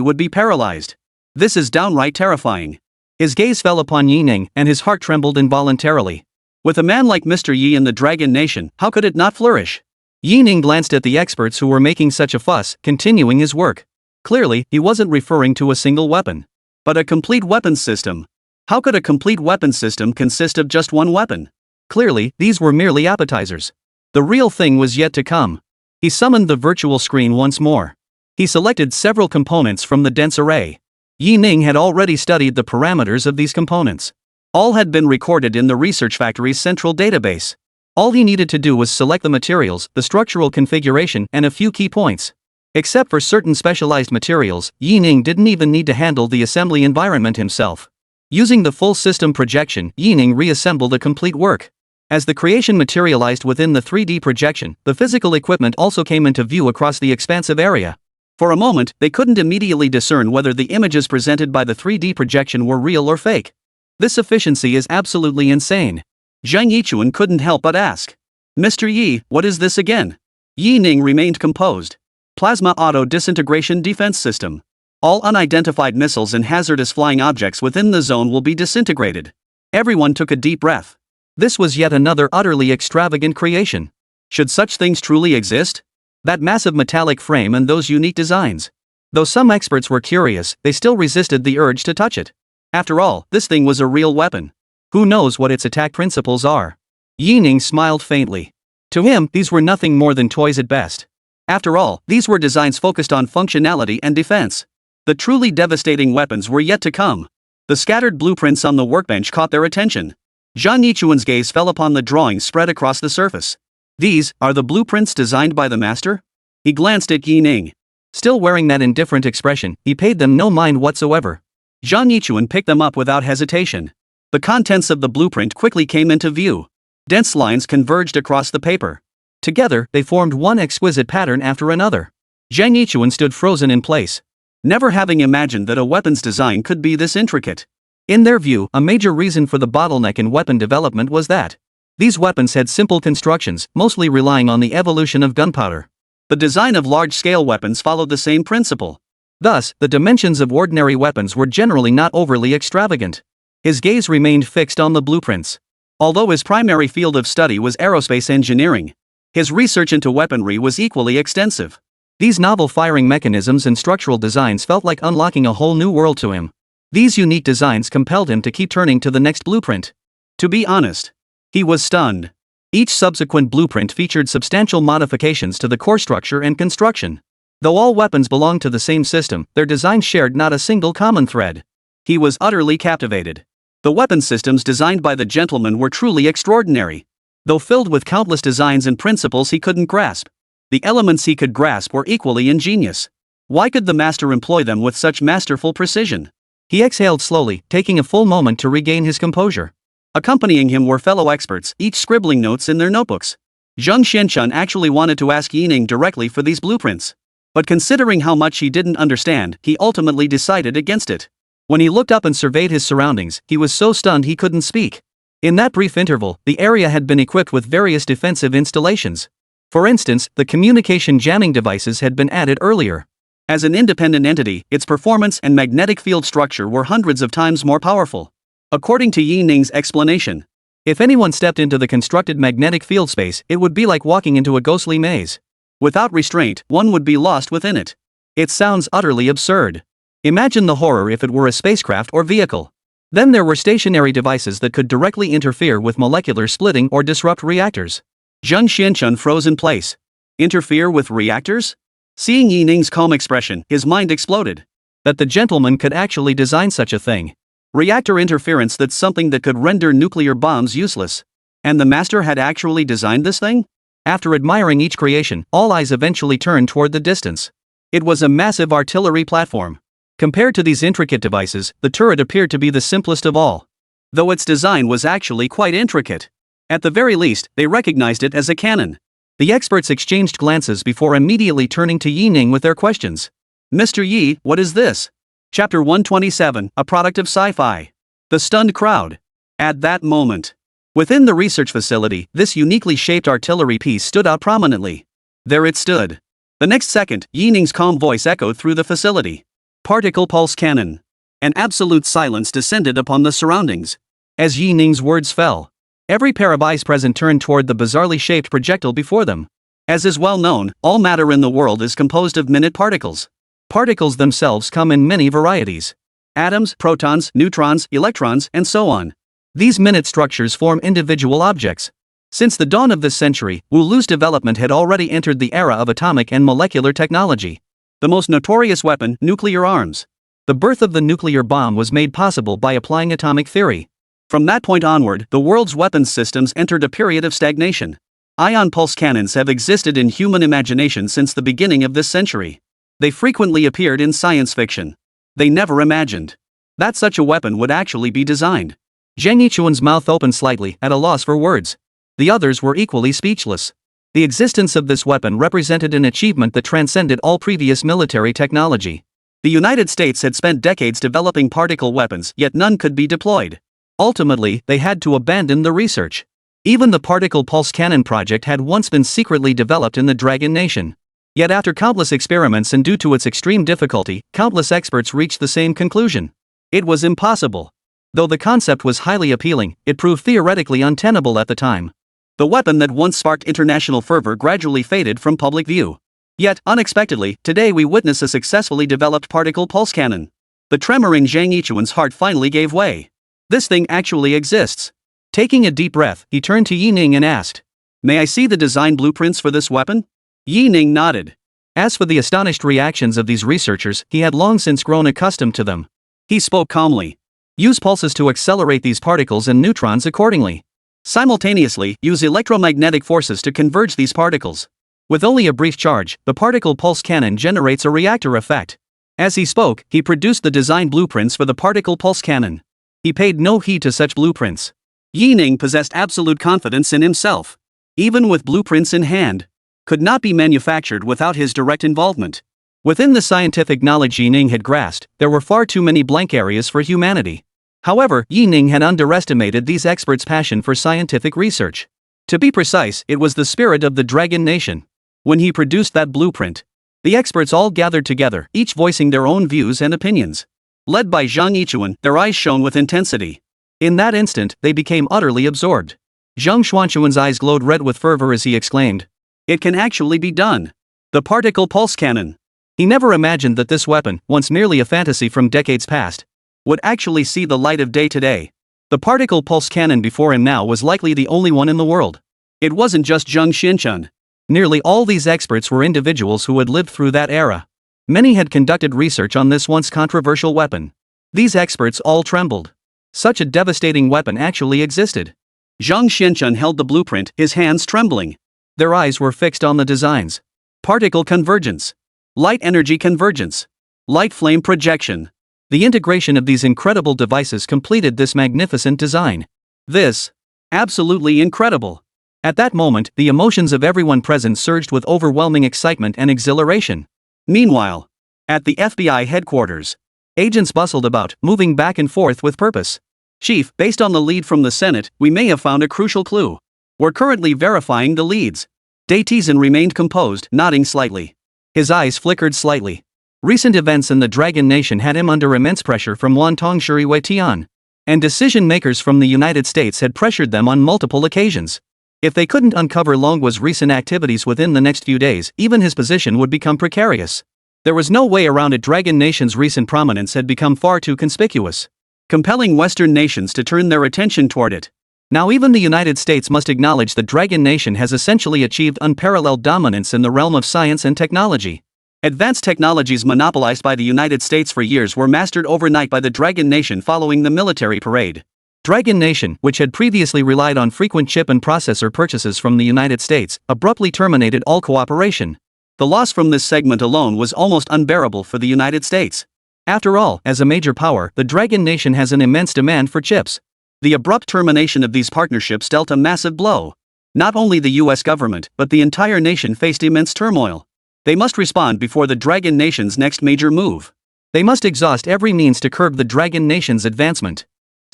would be paralyzed. This is downright terrifying. His gaze fell upon Yi Ning, and his heart trembled involuntarily. With a man like Mr. Yi in the Dragon Nation, how could it not flourish? Yi Ning glanced at the experts who were making such a fuss, continuing his work. Clearly, he wasn't referring to a single weapon, but a complete weapons system. How could a complete weapons system consist of just one weapon? Clearly, these were merely appetizers. The real thing was yet to come. He summoned the virtual screen once more. He selected several components from the dense array. Yi Ning had already studied the parameters of these components. All had been recorded in the research factory's central database. All he needed to do was select the materials, the structural configuration, and a few key points. Except for certain specialized materials, Yi Ning didn't even need to handle the assembly environment himself. Using the full system projection, Yi Ning reassembled a complete work. As the creation materialized within the 3D projection, the physical equipment also came into view across the expansive area. For a moment, they couldn't immediately discern whether the images presented by the 3D projection were real or fake. This efficiency is absolutely insane. Zhang Yichuan couldn't help but ask, "Mr. Yi, what is this again?" Yi Ning remained composed. Plasma Auto Disintegration Defense System. All unidentified missiles and hazardous flying objects within the zone will be disintegrated. Everyone took a deep breath. This was yet another utterly extravagant creation. Should such things truly exist? That massive metallic frame and those unique designs. Though some experts were curious, they still resisted the urge to touch it. After all, this thing was a real weapon. Who knows what its attack principles are? Yi Ning smiled faintly. To him, these were nothing more than toys at best. After all, these were designs focused on functionality and defense. The truly devastating weapons were yet to come. The scattered blueprints on the workbench caught their attention. Zhang Yichuan's gaze fell upon the drawings spread across the surface. These are the blueprints designed by the master? He glanced at Yi Ning. Still wearing that indifferent expression, he paid them no mind whatsoever. Zhang Yichuan picked them up without hesitation. The contents of the blueprint quickly came into view. Dense lines converged across the paper. Together, they formed one exquisite pattern after another. Zhang Yichuan stood frozen in place, never having imagined that a weapon's design could be this intricate. In their view, a major reason for the bottleneck in weapon development was that these weapons had simple constructions, mostly relying on the evolution of gunpowder. The design of large-scale weapons followed the same principle. Thus, the dimensions of ordinary weapons were generally not overly extravagant. His gaze remained fixed on the blueprints. Although his primary field of study was aerospace engineering, his research into weaponry was equally extensive. These novel firing mechanisms and structural designs felt like unlocking a whole new world to him. These unique designs compelled him to keep turning to the next blueprint. To be honest, he was stunned. Each subsequent blueprint featured substantial modifications to the core structure and construction. Though all weapons belonged to the same system, their designs shared not a single common thread. He was utterly captivated. The weapon systems designed by the gentleman were truly extraordinary. Though filled with countless designs and principles he couldn't grasp, the elements he could grasp were equally ingenious. Why could the master employ them with such masterful precision? He exhaled slowly, taking a full moment to regain his composure. Accompanying him were fellow experts, each scribbling notes in their notebooks. Zheng Xianchun actually wanted to ask Yi Ning directly for these blueprints. But considering how much he didn't understand, he ultimately decided against it. When he looked up and surveyed his surroundings, he was so stunned he couldn't speak. In that brief interval, the area had been equipped with various defensive installations. For instance, the communication jamming devices had been added earlier. As an independent entity, its performance and magnetic field structure were hundreds of times more powerful. According to Yi Ning's explanation, if anyone stepped into the constructed magnetic field space, it would be like walking into a ghostly maze. Without restraint, one would be lost within it. It sounds utterly absurd. Imagine the horror if it were a spacecraft or vehicle. Then there were stationary devices that could directly interfere with molecular splitting or disrupt reactors. Zheng Xianchun froze in place. Interfere with reactors? Seeing Yi Ning's calm expression, his mind exploded. That the gentleman could actually design such a thing. Reactor interference, that's something that could render nuclear bombs useless. And the master had actually designed this thing? After admiring each creation, all eyes eventually turned toward the distance. It was a massive artillery platform. Compared to these intricate devices, the turret appeared to be the simplest of all. Though its design was actually quite intricate. At the very least, they recognized it as a cannon. The experts exchanged glances before immediately turning to Yi Ning with their questions. Mr. Yi, what is this? Chapter 127, a product of sci-fi. The stunned crowd. At that moment, within the research facility, this uniquely shaped artillery piece stood out prominently. There it stood. The next second, Yi Ning's calm voice echoed through the facility. Particle pulse cannon. An absolute silence descended upon the surroundings. As Yi Ning's words fell, every pair of eyes present turned toward the bizarrely shaped projectile before them. As is well known, all matter in the world is composed of minute particles. Particles themselves come in many varieties. Atoms, protons, neutrons, electrons, and so on. These minute structures form individual objects. Since the dawn of this century, Wu-Lu's development had already entered the era of atomic and molecular technology. The most notorious weapon, nuclear arms. The birth of the nuclear bomb was made possible by applying atomic theory. From that point onward, the world's weapons systems entered a period of stagnation. Ion pulse cannons have existed in human imagination since the beginning of this century. They frequently appeared in science fiction. They never imagined that such a weapon would actually be designed. Zhang Yichuan's mouth opened slightly, at a loss for words. The others were equally speechless. The existence of this weapon represented an achievement that transcended all previous military technology. The United States had spent decades developing particle weapons, yet none could be deployed. Ultimately, they had to abandon the research. Even the particle pulse cannon project had once been secretly developed in the Dragon Nation. Yet after countless experiments and due to its extreme difficulty, countless experts reached the same conclusion. It was impossible. Though the concept was highly appealing, it proved theoretically untenable at the time. The weapon that once sparked international fervor gradually faded from public view. Yet, unexpectedly, today we witness a successfully developed particle pulse cannon. The tremor in Zhang Yichuan's heart finally gave way. This thing actually exists. Taking a deep breath, he turned to Yi Ning and asked, "May I see the design blueprints for this weapon?" Yi Ning nodded. As for the astonished reactions of these researchers, he had long since grown accustomed to them. He spoke calmly. Use pulses to accelerate these particles and neutrons accordingly. Simultaneously, use electromagnetic forces to converge these particles. With only a brief charge, the particle pulse cannon generates a reactor effect. As he spoke, he produced the design blueprints for the particle pulse cannon. He paid no heed to such blueprints. Yi Ning possessed absolute confidence in himself. Even with blueprints in hand, could not be manufactured without his direct involvement. Within the scientific knowledge Yi Ning had grasped, there were far too many blank areas for humanity. However, Yi Ning had underestimated these experts' passion for scientific research. To be precise, it was the spirit of the Dragon Nation. When he produced that blueprint, the experts all gathered together, each voicing their own views and opinions. Led by Zhang Yichuan, their eyes shone with intensity. In that instant, they became utterly absorbed. Zhang Xuanchuan's eyes glowed red with fervor as he exclaimed, "It can actually be done! The particle pulse cannon!" He never imagined that this weapon, once merely a fantasy from decades past, would actually see the light of day today. The particle pulse cannon before him now was likely the only one in the world. It wasn't just Zhang Xinchun. Nearly all these experts were individuals who had lived through that era. Many had conducted research on this once controversial weapon. These experts all trembled. Such a devastating weapon actually existed. Zhang Xinchun held the blueprint, his hands trembling. Their eyes were fixed on the designs. Particle convergence. Light energy convergence. Light flame projection. The integration of these incredible devices completed this magnificent design. This, absolutely incredible. At that moment, the emotions of everyone present surged with overwhelming excitement and exhilaration. Meanwhile, at the FBI headquarters, agents bustled about, moving back and forth with purpose. "Chief, based on the lead from the Senate, we may have found a crucial clue. We're currently verifying the leads." Daitizen remained composed, nodding slightly. His eyes flickered slightly. Recent events in the Dragon Nation had him under immense pressure from Wantong Shuriwei-Tian. And decision-makers from the United States had pressured them on multiple occasions. If they couldn't uncover Longhua's recent activities within the next few days, even his position would become precarious. There was no way around it. Dragon Nation's recent prominence had become far too conspicuous, compelling Western nations to turn their attention toward it. Now even the United States must acknowledge the Dragon Nation has essentially achieved unparalleled dominance in the realm of science and technology. Advanced technologies monopolized by the United States for years were mastered overnight by the Dragon Nation following the military parade. Dragon Nation, which had previously relied on frequent chip and processor purchases from the United States, abruptly terminated all cooperation. The loss from this segment alone was almost unbearable for the United States. After all, as a major power, the Dragon Nation has an immense demand for chips. The abrupt termination of these partnerships dealt a massive blow. Not only the US government, but the entire nation faced immense turmoil. They must respond before the Dragon Nation's next major move. They must exhaust every means to curb the Dragon Nation's advancement.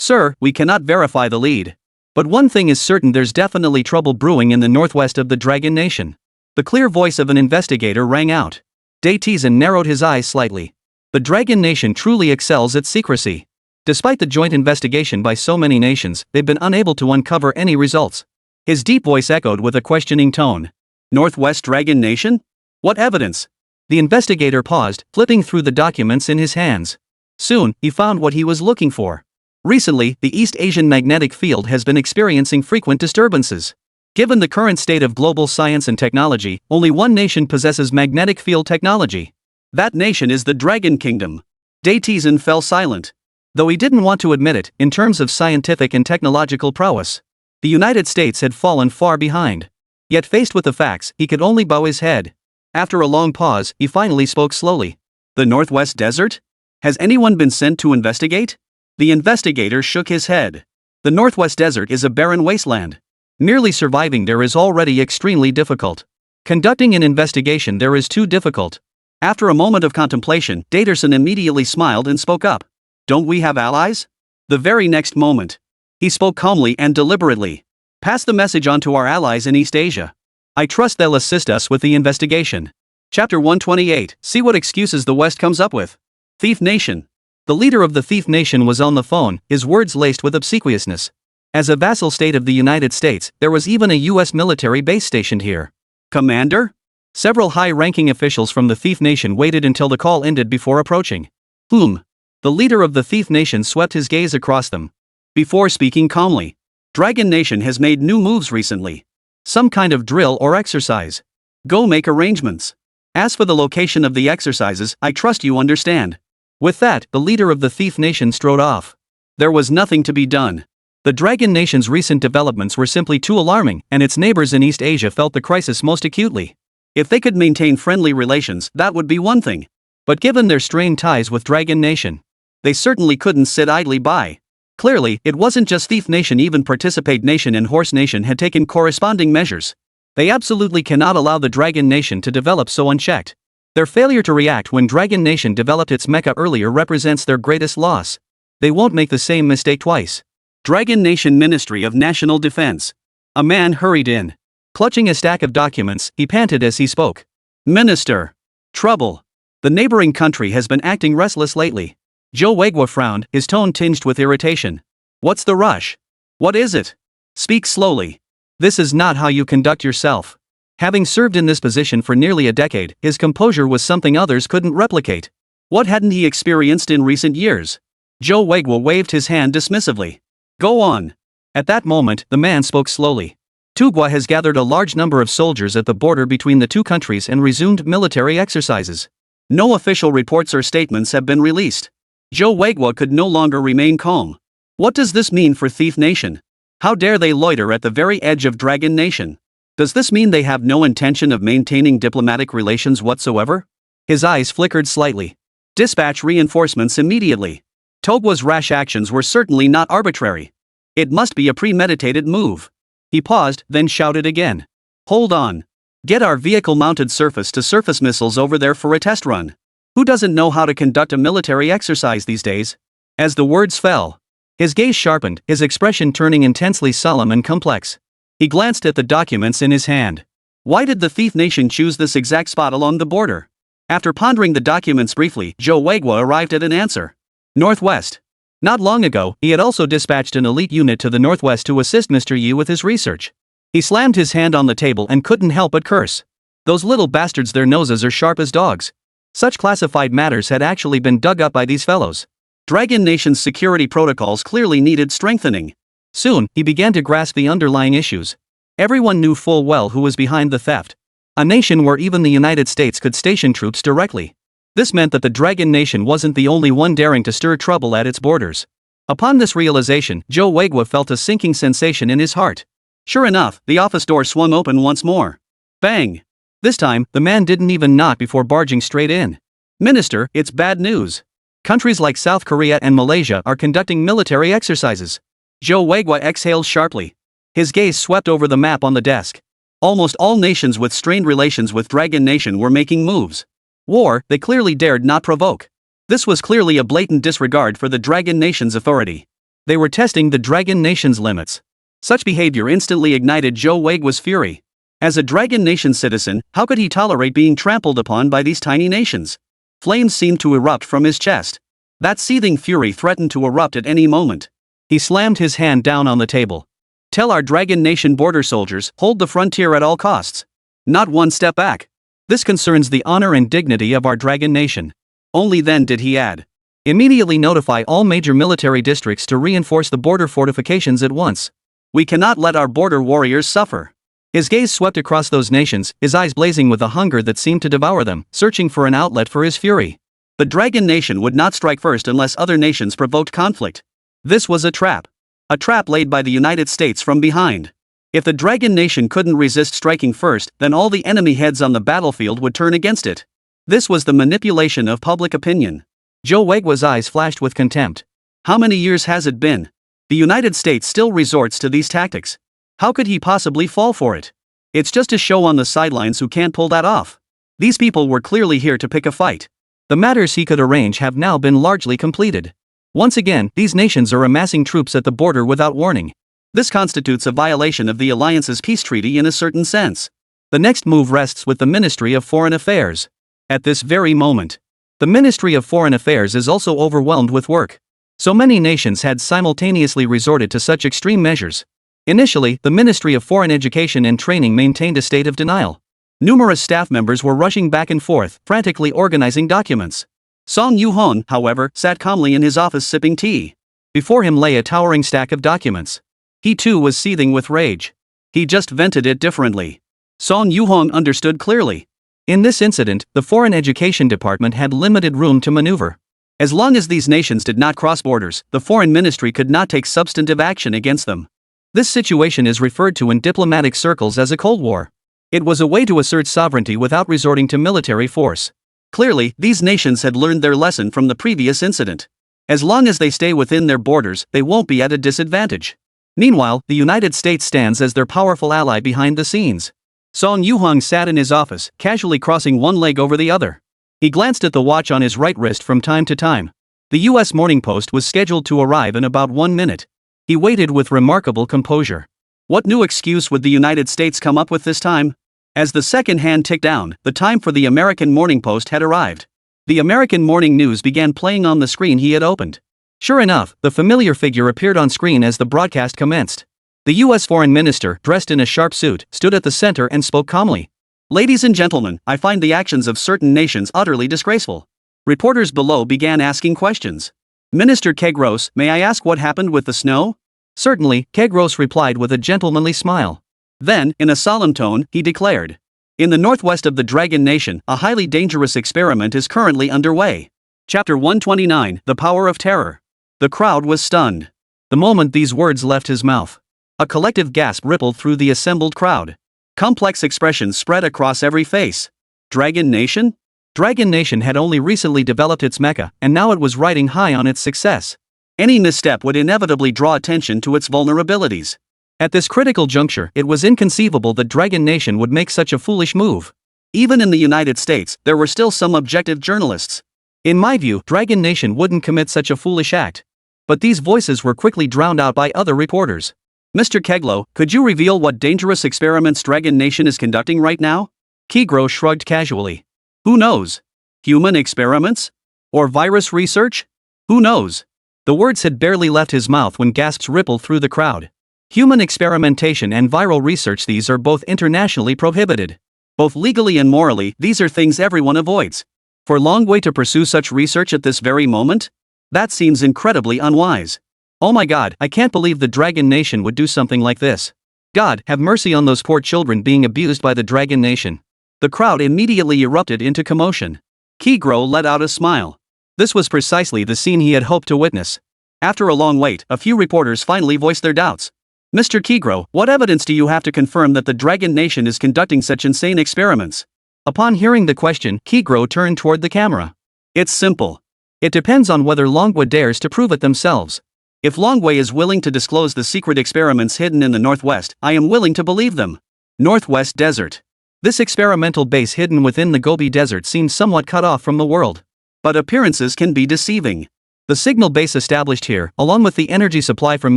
Sir, we cannot verify the lead. But one thing is certain, there's definitely trouble brewing in the northwest of the Dragon Nation. The clear voice of an investigator rang out. Daytizen narrowed his eyes slightly. The Dragon Nation truly excels at secrecy. Despite the joint investigation by so many nations, they've been unable to uncover any results. His deep voice echoed with a questioning tone. Northwest Dragon Nation? What evidence? The investigator paused, flipping through the documents in his hands. Soon, he found what he was looking for. Recently, the East Asian magnetic field has been experiencing frequent disturbances. Given the current state of global science and technology, only one nation possesses magnetic field technology. That nation is the Dragon Kingdom. Daytizen fell silent. Though he didn't want to admit it, in terms of scientific and technological prowess, the United States had fallen far behind. Yet faced with the facts, he could only bow his head. After a long pause, he finally spoke slowly. The Northwest Desert? Has anyone been sent to investigate? The investigator shook his head. The Northwest Desert is a barren wasteland. Merely surviving there is already extremely difficult. Conducting an investigation there is too difficult. After a moment of contemplation, Daytizen immediately smiled and spoke up. Don't we have allies? The very next moment, he spoke calmly and deliberately. Pass the message on to our allies in East Asia. I trust they'll assist us with the investigation. Chapter 128. See what excuses the West comes up with. Thief Nation. The leader of the Thief Nation was on the phone, his words laced with obsequiousness. As a vassal state of the United States, there was even a U.S. military base stationed here. Commander? Several high-ranking officials from the Thief Nation waited until the call ended before approaching. Whom? The leader of the Thief Nation swept his gaze across them. Before speaking calmly. Dragon Nation has made new moves recently. Some kind of drill or exercise. Go make arrangements. As for the location of the exercises, I trust you understand. With that, the leader of the Thief Nation strode off. There was nothing to be done. The Dragon Nation's recent developments were simply too alarming, and its neighbors in East Asia felt the crisis most acutely. If they could maintain friendly relations, that would be one thing. But given their strained ties with Dragon Nation, they certainly couldn't sit idly by. Clearly, it wasn't just Thief Nation, even Participate Nation and Horse Nation had taken corresponding measures. They absolutely cannot allow the Dragon Nation to develop so unchecked. Their failure to react when Dragon Nation developed its mecha earlier represents their greatest loss. They won't make the same mistake twice. Dragon Nation Ministry of National Defense. A man hurried in. Clutching a stack of documents, he panted as he spoke. Minister. Trouble. The neighboring country has been acting restless lately. Joe Wegwa frowned, his tone tinged with irritation. What's the rush? What is it? Speak slowly. This is not how you conduct yourself. Having served in this position for nearly a decade, his composure was something others couldn't replicate. What hadn't he experienced in recent years? Joe Wegwa waved his hand dismissively. Go on. At that moment, the man spoke slowly. Tugwa has gathered a large number of soldiers at the border between the two countries and resumed military exercises. No official reports or statements have been released. Joe Wegwa could no longer remain calm. What does this mean for Thief Nation? How dare they loiter at the very edge of Dragon Nation? Does this mean they have no intention of maintaining diplomatic relations whatsoever? His eyes flickered slightly. Dispatch reinforcements immediately. Togwa's rash actions were certainly not arbitrary. It must be a premeditated move. He paused, then shouted again. Hold on. Get our vehicle-mounted surface-to-surface missiles over there for a test run. Who doesn't know how to conduct a military exercise these days? As the words fell, his gaze sharpened, his expression turning intensely solemn and complex. He glanced at the documents in his hand. Why did the Thief Nation choose this exact spot along the border? After pondering the documents briefly, Joe Wegwa arrived at an answer. Northwest. Not long ago, he had also dispatched an elite unit to the northwest to assist Mr. Yu with his research. He slammed his hand on the table and couldn't help but curse. Those little bastards, their noses are sharp as dogs. Such classified matters had actually been dug up by these fellows. Dragon Nation's security protocols clearly needed strengthening. Soon, he began to grasp the underlying issues. Everyone knew full well who was behind the theft. A nation where even the United States could station troops directly. This meant that the Dragon Nation wasn't the only one daring to stir trouble at its borders. Upon this realization, Joe Wegwa felt a sinking sensation in his heart. Sure enough, the office door swung open once more. Bang! This time, the man didn't even knock before barging straight in. Minister, it's bad news. Countries like South Korea and Malaysia are conducting military exercises. Joe Wegwa exhaled sharply. His gaze swept over the map on the desk. Almost all nations with strained relations with Dragon Nation were making moves. War, they clearly dared not provoke. This was clearly a blatant disregard for the Dragon Nation's authority. They were testing the Dragon Nation's limits. Such behavior instantly ignited Joe Wegwa's fury. As a Dragon Nation citizen, how could he tolerate being trampled upon by these tiny nations? Flames seemed to erupt from his chest. That seething fury threatened to erupt at any moment. He slammed his hand down on the table. Tell our Dragon Nation border soldiers, hold the frontier at all costs. Not one step back. This concerns the honor and dignity of our Dragon Nation. Only then did he add. Immediately notify all major military districts to reinforce the border fortifications at once. We cannot let our border warriors suffer. His gaze swept across those nations, his eyes blazing with a hunger that seemed to devour them, searching for an outlet for his fury. The Dragon Nation would not strike first unless other nations provoked conflict. This was a trap. A trap laid by the United States from behind. If the Dragon Nation couldn't resist striking first, then all the enemy heads on the battlefield would turn against it. This was the manipulation of public opinion. Joe Wegwa's eyes flashed with contempt. How many years has it been? The United States still resorts to these tactics. How could he possibly fall for it? It's just a show on the sidelines who can't pull that off. These people were clearly here to pick a fight. The matters he could arrange have now been largely completed. Once again, these nations are amassing troops at the border without warning. This constitutes a violation of the alliance's peace treaty in a certain sense. The next move rests with the Ministry of Foreign Affairs. At this very moment, the Ministry of Foreign Affairs is also overwhelmed with work. So many nations had simultaneously resorted to such extreme measures. Initially, the Ministry of Foreign Education and Training maintained a state of denial. Numerous staff members were rushing back and forth, frantically organizing documents. Song Yu-hon, however, sat calmly in his office sipping tea. Before him lay a towering stack of documents. He too was seething with rage. He just vented it differently. Song Yu-hon understood clearly. In this incident, the Foreign Education Department had limited room to maneuver. As long as these nations did not cross borders, the Foreign Ministry could not take substantive action against them. This situation is referred to in diplomatic circles as a Cold War. It was a way to assert sovereignty without resorting to military force. Clearly, these nations had learned their lesson from the previous incident. As long as they stay within their borders, they won't be at a disadvantage. Meanwhile, the United States stands as their powerful ally behind the scenes. Song Yu-hong sat in his office, casually crossing one leg over the other. He glanced at the watch on his right wrist from time to time. The U.S. Morning Post was scheduled to arrive in about 1 minute. He waited with remarkable composure. What new excuse would the United States come up with this time? As the second hand ticked down, the time for the American Morning Post had arrived. The American Morning News began playing on the screen he had opened. Sure enough, the familiar figure appeared on screen as the broadcast commenced. The U.S. Foreign Minister, dressed in a sharp suit, stood at the center and spoke calmly. Ladies and gentlemen, I find the actions of certain nations utterly disgraceful. Reporters below began asking questions. Minister Kegros, may I ask what happened with the snow? Certainly, Kegros replied with a gentlemanly smile. Then, in a solemn tone, he declared. In the northwest of the Dragon Nation, a highly dangerous experiment is currently underway. Chapter 129, The Power of Terror. The crowd was stunned. The moment these words left his mouth, a collective gasp rippled through the assembled crowd. Complex expressions spread across every face. Dragon Nation? Dragon Nation had only recently developed its mecha, and now it was riding high on its success. Any misstep would inevitably draw attention to its vulnerabilities. At this critical juncture, it was inconceivable that Dragon Nation would make such a foolish move. Even in the United States, there were still some objective journalists. In my view, Dragon Nation wouldn't commit such a foolish act. But these voices were quickly drowned out by other reporters. Mr. Keglo, could you reveal what dangerous experiments Dragon Nation is conducting right now? Kegro shrugged casually. Who knows? Human experiments? Or virus research? Who knows? The words had barely left his mouth when gasps rippled through the crowd. Human experimentation and viral research, these are both internationally prohibited. Both legally and morally, these are things everyone avoids. For long way to pursue such research at this very moment? That seems incredibly unwise. Oh my God, I can't believe the Dragon Nation would do something like this. God, have mercy on those poor children being abused by the Dragon Nation. The crowd immediately erupted into commotion. Kegro let out a smile. This was precisely the scene he had hoped to witness. After a long wait, a few reporters finally voiced their doubts. Mr. Kigro, what evidence do you have to confirm that the Dragon Nation is conducting such insane experiments? Upon hearing the question, Kigro turned toward the camera. It's simple. It depends on whether Longwa dares to prove it themselves. If Longwei is willing to disclose the secret experiments hidden in the Northwest, I am willing to believe them. Northwest Desert. This experimental base hidden within the Gobi Desert seems somewhat cut off from the world. But appearances can be deceiving. The signal base established here, along with the energy supply from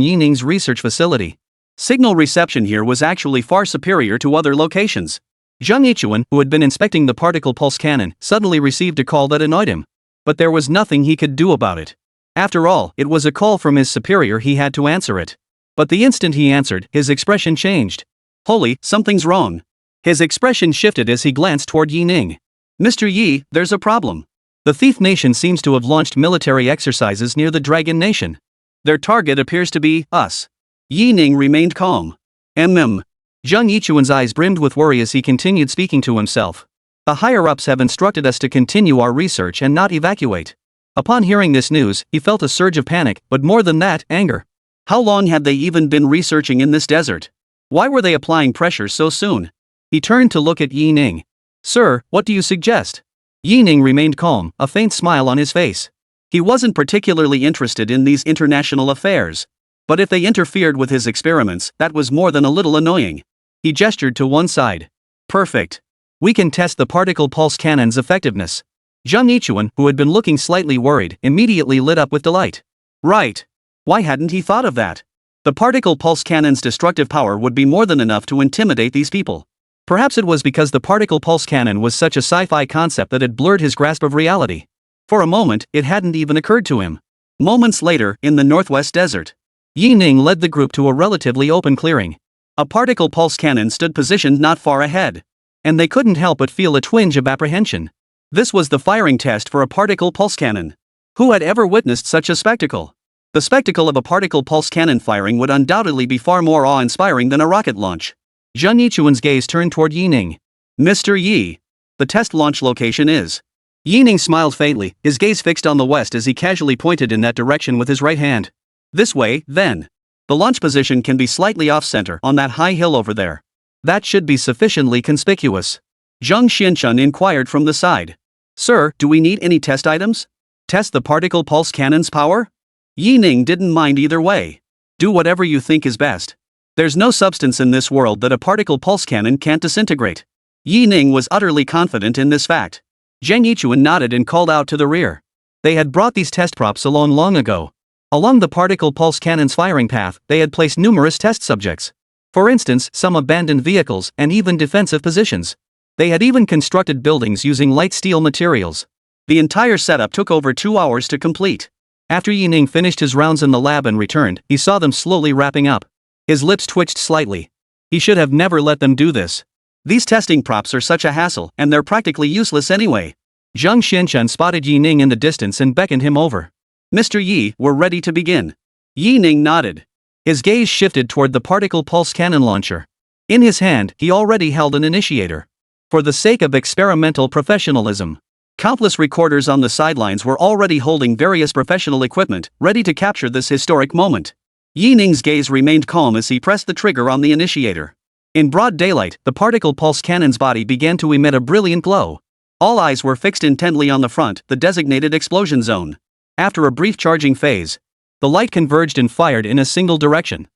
Yining's research facility. Signal reception here was actually far superior to other locations. Zheng Yichuan, who had been inspecting the particle pulse cannon, suddenly received a call that annoyed him. But there was nothing he could do about it. After all, it was a call from his superior, he had to answer it. But the instant he answered, his expression changed. Holy, something's wrong. His expression shifted as he glanced toward Yining. Mr. Yi, there's a problem. The Thief Nation seems to have launched military exercises near the Dragon Nation. Their target appears to be us. Yining remained calm. Zheng Yichuan's eyes brimmed with worry as he continued speaking to himself. The higher-ups have instructed us to continue our research and not evacuate. Upon hearing this news, he felt a surge of panic, but more than that, anger. How long had they even been researching in this desert? Why were they applying pressure so soon? He turned to look at Yining. Sir, what do you suggest? Yining remained calm, a faint smile on his face. He wasn't particularly interested in these international affairs. But if they interfered with his experiments, that was more than a little annoying. He gestured to one side. Perfect. We can test the particle pulse cannon's effectiveness. Zheng Yichuan, who had been looking slightly worried, immediately lit up with delight. Right. Why hadn't he thought of that? The particle pulse cannon's destructive power would be more than enough to intimidate these people. Perhaps it was because the particle pulse cannon was such a sci-fi concept that it blurred his grasp of reality. For a moment, it hadn't even occurred to him. Moments later, in the Northwest Desert, Yining led the group to a relatively open clearing. A particle pulse cannon stood positioned not far ahead. And they couldn't help but feel a twinge of apprehension. This was the firing test for a particle pulse cannon. Who had ever witnessed such a spectacle? The spectacle of a particle pulse cannon firing would undoubtedly be far more awe-inspiring than a rocket launch. Zheng Yichuan's gaze turned toward Yining. Mr. Yi. The test launch location is. Yining smiled faintly, his gaze fixed on the west as he casually pointed in that direction with his right hand. This way, then. The launch position can be slightly off-center on that high hill over there. That should be sufficiently conspicuous. Zheng Xianchun inquired from the side. Sir, do we need any test items? Test the particle pulse cannon's power? Yining didn't mind either way. Do whatever you think is best. There's no substance in this world that a particle pulse cannon can't disintegrate. Yining was utterly confident in this fact. Zheng Yichuan nodded and called out to the rear. They had brought these test props along long ago. Along the particle pulse cannon's firing path, they had placed numerous test subjects. For instance, some abandoned vehicles and even defensive positions. They had even constructed buildings using light steel materials. The entire setup took over 2 hours to complete. After Yining finished his rounds in the lab and returned, he saw them slowly wrapping up. His lips twitched slightly. He should have never let them do this. These testing props are such a hassle, and they're practically useless anyway. Zheng Xianchun spotted Yining in the distance and beckoned him over. Mr. Yi, we're ready to begin. Yining nodded. His gaze shifted toward the particle pulse cannon launcher. In his hand, he already held an initiator. For the sake of experimental professionalism, countless recorders on the sidelines were already holding various professional equipment, ready to capture this historic moment. Yining's gaze remained calm as he pressed the trigger on the initiator. In broad daylight, the particle pulse cannon's body began to emit a brilliant glow. All eyes were fixed intently on the front, the designated explosion zone. After a brief charging phase, the light converged and fired in a single direction.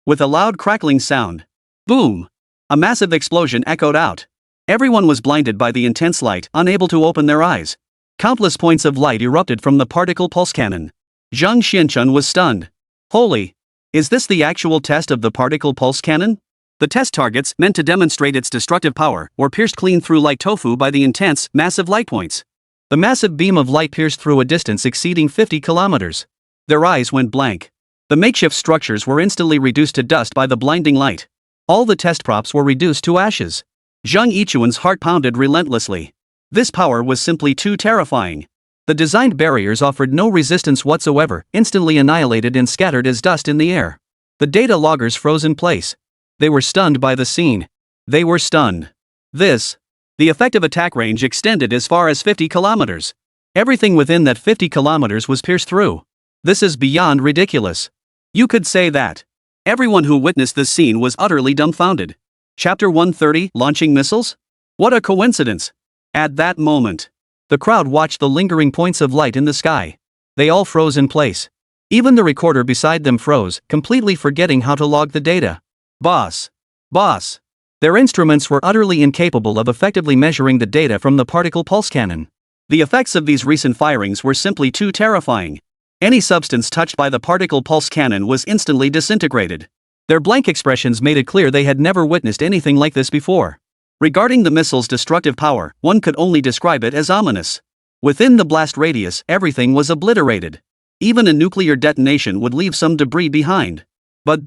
With a loud crackling sound. Boom! A massive explosion echoed out. Everyone was blinded by the intense light, unable to open their eyes. Countless points of light erupted from the particle pulse cannon. Zheng Xianchun was stunned. Holy! Is this the actual test of the particle pulse cannon? The test targets, meant to demonstrate its destructive power, were pierced clean through like tofu by the intense, massive light points. The massive beam of light pierced through a distance exceeding 50 kilometers. Their eyes went blank. The makeshift structures were instantly reduced to dust by the blinding light. All the test props were reduced to ashes. Zheng Yichuan's heart pounded relentlessly. This power was simply too terrifying. The designed barriers offered no resistance whatsoever, instantly annihilated and scattered as dust in the air. The data loggers froze in place. They were stunned by the scene. They were stunned. This The effective attack range extended as far as 50 kilometers. Everything within that 50 kilometers was pierced through. This is beyond ridiculous. You could say that. Everyone who witnessed this scene was utterly dumbfounded. Chapter 130, Launching Missiles? What a coincidence. At that moment, the crowd watched the lingering points of light in the sky. They all froze in place. Even the recorder beside them froze, completely forgetting how to log the data. Boss. Their instruments were utterly incapable of effectively measuring the data from the particle pulse cannon. The effects of these recent firings were simply too terrifying. Any substance touched by the particle pulse cannon was instantly disintegrated. Their blank expressions made it clear they had never witnessed anything like this before. Regarding the missile's destructive power, one could only describe it as ominous. Within the blast radius, everything was obliterated. Even a nuclear detonation would leave some debris behind. But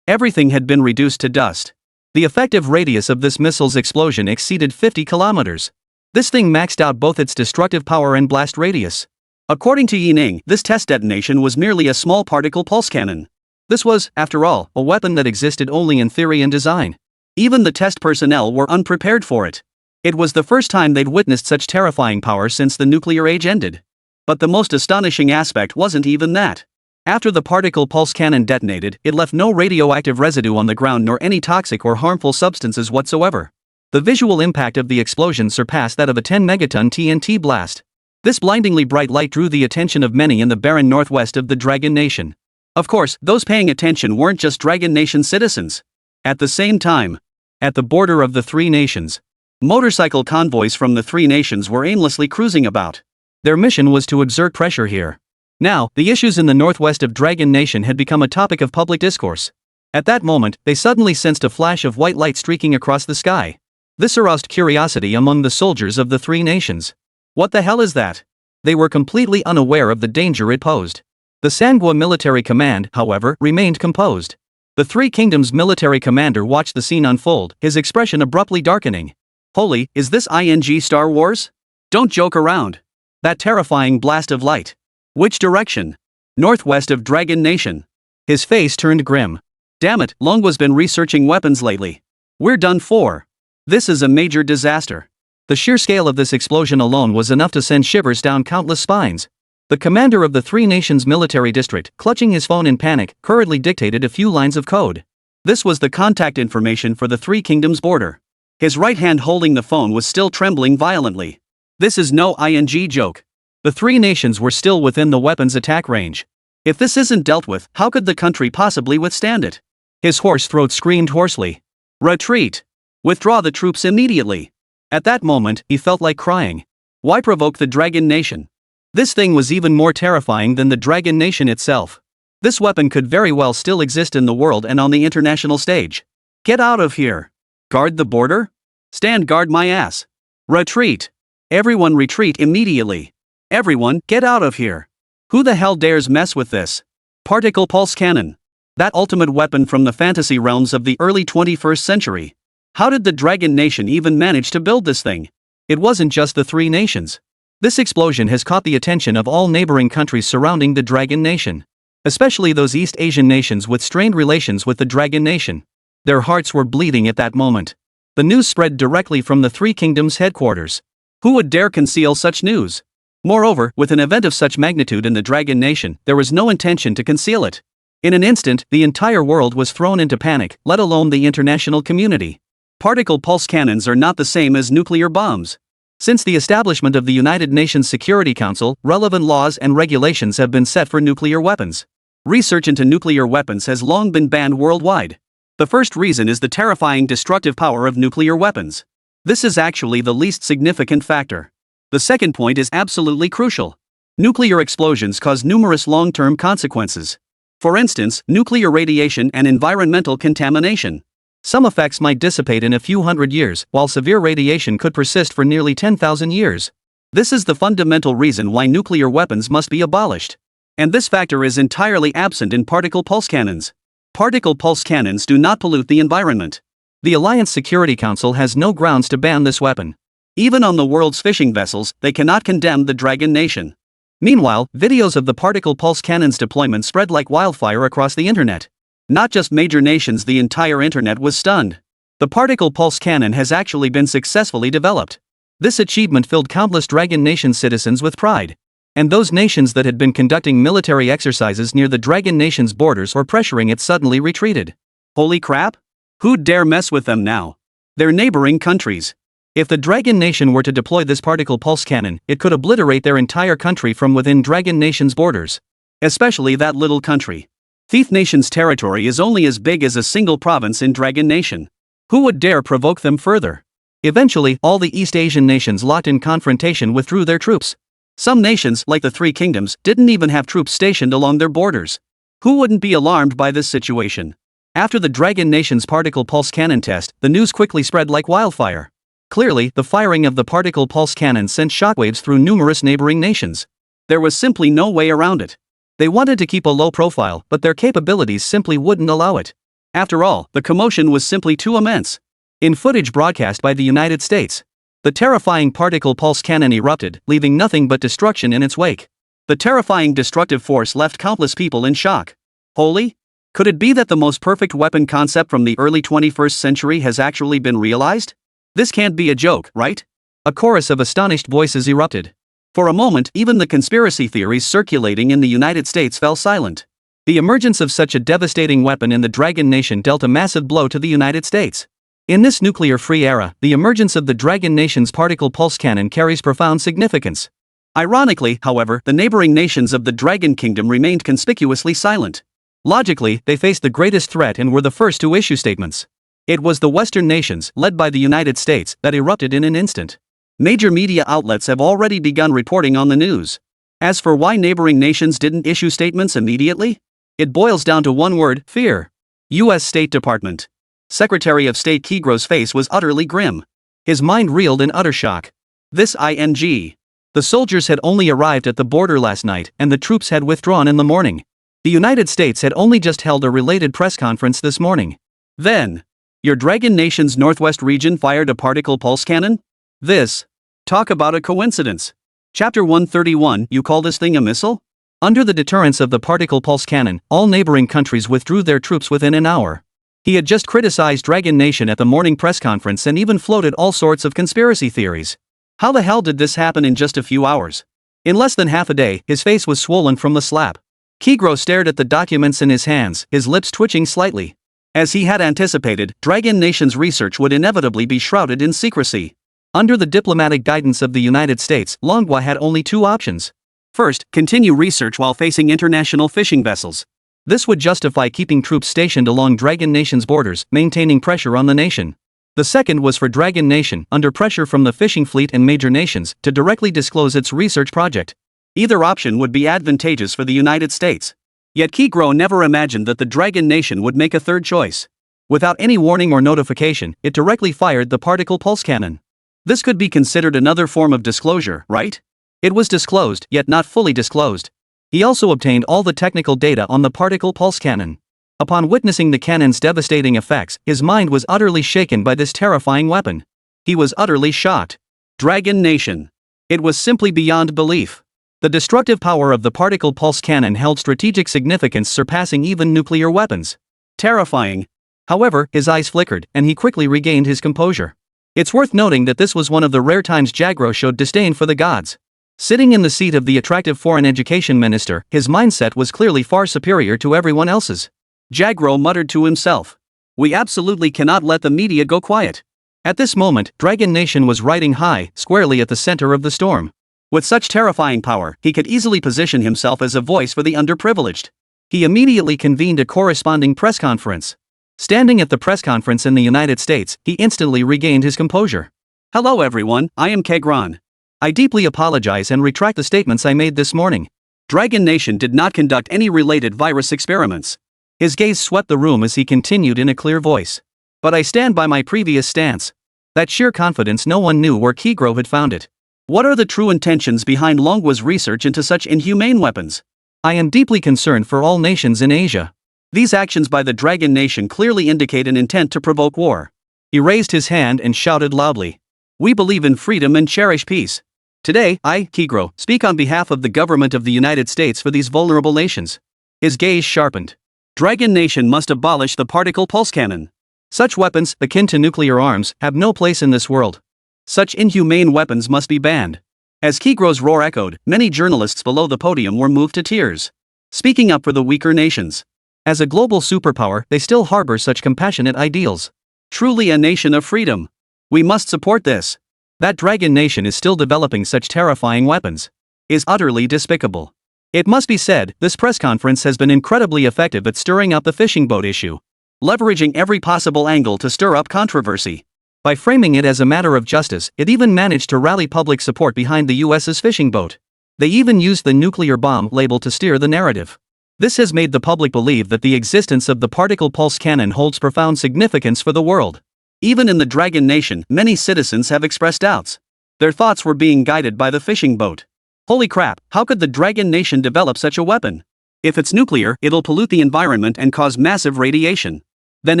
everything had been reduced to dust. The effective radius of this missile's explosion exceeded 50 kilometers. This thing maxed out both its destructive power and blast radius. According to Yining, this test detonation was merely a small particle pulse cannon. This was, after all, a weapon that existed only in theory and design. Even the test personnel were unprepared for it. It was the first time they'd witnessed such terrifying power since the nuclear age ended. But the most astonishing aspect wasn't even that. After the particle pulse cannon detonated, it left no radioactive residue on the ground nor any toxic or harmful substances whatsoever. The visual impact of the explosion surpassed that of a 10-megaton TNT blast. This blindingly bright light drew the attention of many in the barren northwest of the Dragon Nation. Of course, those paying attention weren't just Dragon Nation citizens. At the same time, at the border of the three nations, motorcycle convoys from the three nations were aimlessly cruising about. Their mission was to exert pressure here. Now, the issues in the northwest of Dragon Nation had become a topic of public discourse. At that moment, they suddenly sensed a flash of white light streaking across the sky. This aroused curiosity among the soldiers of the three nations. What the hell is that? They were completely unaware of the danger it posed. The Sangwa military command, however, remained composed. The Three Kingdoms military commander watched the scene unfold, his expression abruptly darkening. Holy, is this ING Star Wars? Don't joke around. That terrifying blast of light. Which direction? Northwest of Dragon Nation. His face turned grim. Damn it, Longwa's been researching weapons lately. We're done for. This is a major disaster. The sheer scale of this explosion alone was enough to send shivers down countless spines. The commander of the Three Nations military district, clutching his phone in panic, hurriedly dictated a few lines of code. This was the contact information for the Three Kingdoms border. His right hand holding the phone was still trembling violently. This is no ING joke. The three nations were still within the weapon's attack range. If this isn't dealt with, how could the country possibly withstand it? His hoarse throat screamed hoarsely. Retreat! Withdraw the troops immediately! At that moment, he felt like crying. Why provoke the Dragon Nation? This thing was even more terrifying than the Dragon Nation itself. This weapon could very well still exist in the world and on the international stage. Get out of here! Guard the border? Stand guard my ass! Retreat! Everyone retreat immediately! Everyone, get out of here! Who the hell dares mess with this? Particle pulse cannon. That ultimate weapon from the fantasy realms of the early 21st century. How did the Dragon Nation even manage to build this thing? It wasn't just the three nations. This explosion has caught the attention of all neighboring countries surrounding the Dragon Nation. Especially those East Asian nations with strained relations with the Dragon Nation. Their hearts were bleeding at that moment. The news spread directly from the Three Kingdoms headquarters. Who would dare conceal such news? Moreover, with an event of such magnitude in the Dragon Nation, there was no intention to conceal it. In an instant, the entire world was thrown into panic, let alone the international community. Particle pulse cannons are not the same as nuclear bombs. Since the establishment of the United Nations Security Council, relevant laws and regulations have been set for nuclear weapons. Research into nuclear weapons has long been banned worldwide. The first reason is the terrifying destructive power of nuclear weapons. This is actually the least significant factor. The second point is absolutely crucial. Nuclear explosions cause numerous long-term consequences. For instance, nuclear radiation and environmental contamination. Some effects might dissipate in a few hundred years, while severe radiation could persist for nearly 10,000 years. This is the fundamental reason why nuclear weapons must be abolished. And this factor is entirely absent in particle pulse cannons. Particle pulse cannons do not pollute the environment. The Alliance Security Council has no grounds to ban this weapon. Even on the world's fishing vessels, they cannot condemn the Dragon Nation. Meanwhile, videos of the particle pulse cannon's deployment spread like wildfire across the internet. Not just major nations, the entire internet was stunned. The particle pulse cannon has actually been successfully developed. This achievement filled countless Dragon Nation citizens with pride. And those nations that had been conducting military exercises near the Dragon Nation's borders or pressuring it suddenly retreated. Holy crap? Who'd dare mess with them now? They're neighboring countries. If the Dragon Nation were to deploy this particle pulse cannon, it could obliterate their entire country from within Dragon Nation's borders. Especially that little country. Thief Nation's territory is only as big as a single province in Dragon Nation. Who would dare provoke them further? Eventually, all the East Asian nations locked in confrontation withdrew their troops. Some nations, like the Three Kingdoms, didn't even have troops stationed along their borders. Who wouldn't be alarmed by this situation? After the Dragon Nation's particle pulse cannon test, the news quickly spread like wildfire. Clearly, the firing of the particle pulse cannon sent shockwaves through numerous neighboring nations. There was simply no way around it. They wanted to keep a low profile, but their capabilities simply wouldn't allow it. After all, the commotion was simply too immense. In footage broadcast by the United States, the terrifying particle pulse cannon erupted, leaving nothing but destruction in its wake. The terrifying destructive force left countless people in shock. Holy? Could it be that the most perfect weapon concept from the early 21st century has actually been realized? This can't be a joke, right? A chorus of astonished voices erupted. For a moment, even the conspiracy theories circulating in the United States fell silent. The emergence of such a devastating weapon in the Dragon Nation dealt a massive blow to the United States. In this nuclear-free era, the emergence of the Dragon Nation's particle pulse cannon carries profound significance. Ironically, however, the neighboring nations of the Dragon Kingdom remained conspicuously silent. Logically, they faced the greatest threat and were the first to issue statements. It was the Western nations, led by the United States, that erupted in an instant. Major media outlets have already begun reporting on the news. As for why neighboring nations didn't issue statements immediately, it boils down to one word: fear. U.S. State Department. Secretary of State Keegro's face was utterly grim. His mind reeled in utter shock. This ing. The soldiers had only arrived at the border last night, and the troops had withdrawn in the morning. The United States had only just held a related press conference this morning. Then, your Dragon Nation's northwest region fired a particle pulse cannon? This. Talk about a coincidence. Chapter 131, you call this thing a missile? Under the deterrence of the particle pulse cannon, all neighboring countries withdrew their troops within an hour. He had just criticized Dragon Nation at the morning press conference and even floated all sorts of conspiracy theories. How the hell did this happen in just a few hours? In less than half a day, his face was swollen from the slap. Keegro stared at the documents in his hands, his lips twitching slightly. As he had anticipated, Dragon Nation's research would inevitably be shrouded in secrecy. Under the diplomatic guidance of the United States, manhwa had only two options. First, continue research while facing international fishing vessels. This would justify keeping troops stationed along Dragon Nation's borders, maintaining pressure on the nation. The second was for Dragon Nation, under pressure from the fishing fleet and major nations, to directly disclose its research project. Either option would be advantageous for the United States. Yet Keegro never imagined that the Dragon Nation would make a third choice. Without any warning or notification, it directly fired the particle pulse cannon. This could be considered another form of disclosure, right? It was disclosed, yet not fully disclosed. He also obtained all the technical data on the particle pulse cannon. Upon witnessing the cannon's devastating effects, his mind was utterly shaken by this terrifying weapon. He was utterly shocked. Dragon Nation. It was simply beyond belief. The destructive power of the particle pulse cannon held strategic significance surpassing even nuclear weapons. Terrifying. However, his eyes flickered, and he quickly regained his composure. It's worth noting that this was one of the rare times Jagro showed disdain for the gods. Sitting in the seat of the attractive foreign education minister, his mindset was clearly far superior to everyone else's. Jagro muttered to himself. We absolutely cannot let the media go quiet. At this moment, Dragon Nation was riding high, squarely at the center of the storm. With such terrifying power, he could easily position himself as a voice for the underprivileged. He immediately convened a corresponding press conference. Standing at the press conference in the United States, he instantly regained his composure. Hello everyone, I am Kegron. I deeply apologize and retract the statements I made this morning. Dragon Nation did not conduct any related virus experiments. His gaze swept the room as he continued in a clear voice. But I stand by my previous stance. That sheer confidence, no one knew where Keegro had found it. What are the true intentions behind Longwa's research into such inhumane weapons? I am deeply concerned for all nations in Asia. These actions by the Dragon Nation clearly indicate an intent to provoke war. He raised his hand and shouted loudly. We believe in freedom and cherish peace. Today, I, Keegro, speak on behalf of the government of the United States for these vulnerable nations. His gaze sharpened. Dragon Nation must abolish the particle pulse cannon. Such weapons, akin to nuclear arms, have no place in this world. Such inhumane weapons must be banned. As Kigro's roar echoed, many journalists below the podium were moved to tears, speaking up for the weaker nations. As a global superpower, they still harbor such compassionate ideals. Truly a nation of freedom. We must support this. That dragon nation is still developing such terrifying weapons is utterly despicable. It must be said, this press conference has been incredibly effective at stirring up the fishing boat issue, leveraging every possible angle to stir up controversy. By framing it as a matter of justice, it even managed to rally public support behind the US's fishing boat. They even used the nuclear bomb label to steer the narrative. This has made the public believe that the existence of the particle pulse cannon holds profound significance for the world. Even in the Dragon Nation, many citizens have expressed doubts. Their thoughts were being guided by the fishing boat. Holy crap, how could the Dragon Nation develop such a weapon? If it's nuclear, it'll pollute the environment and cause massive radiation. Then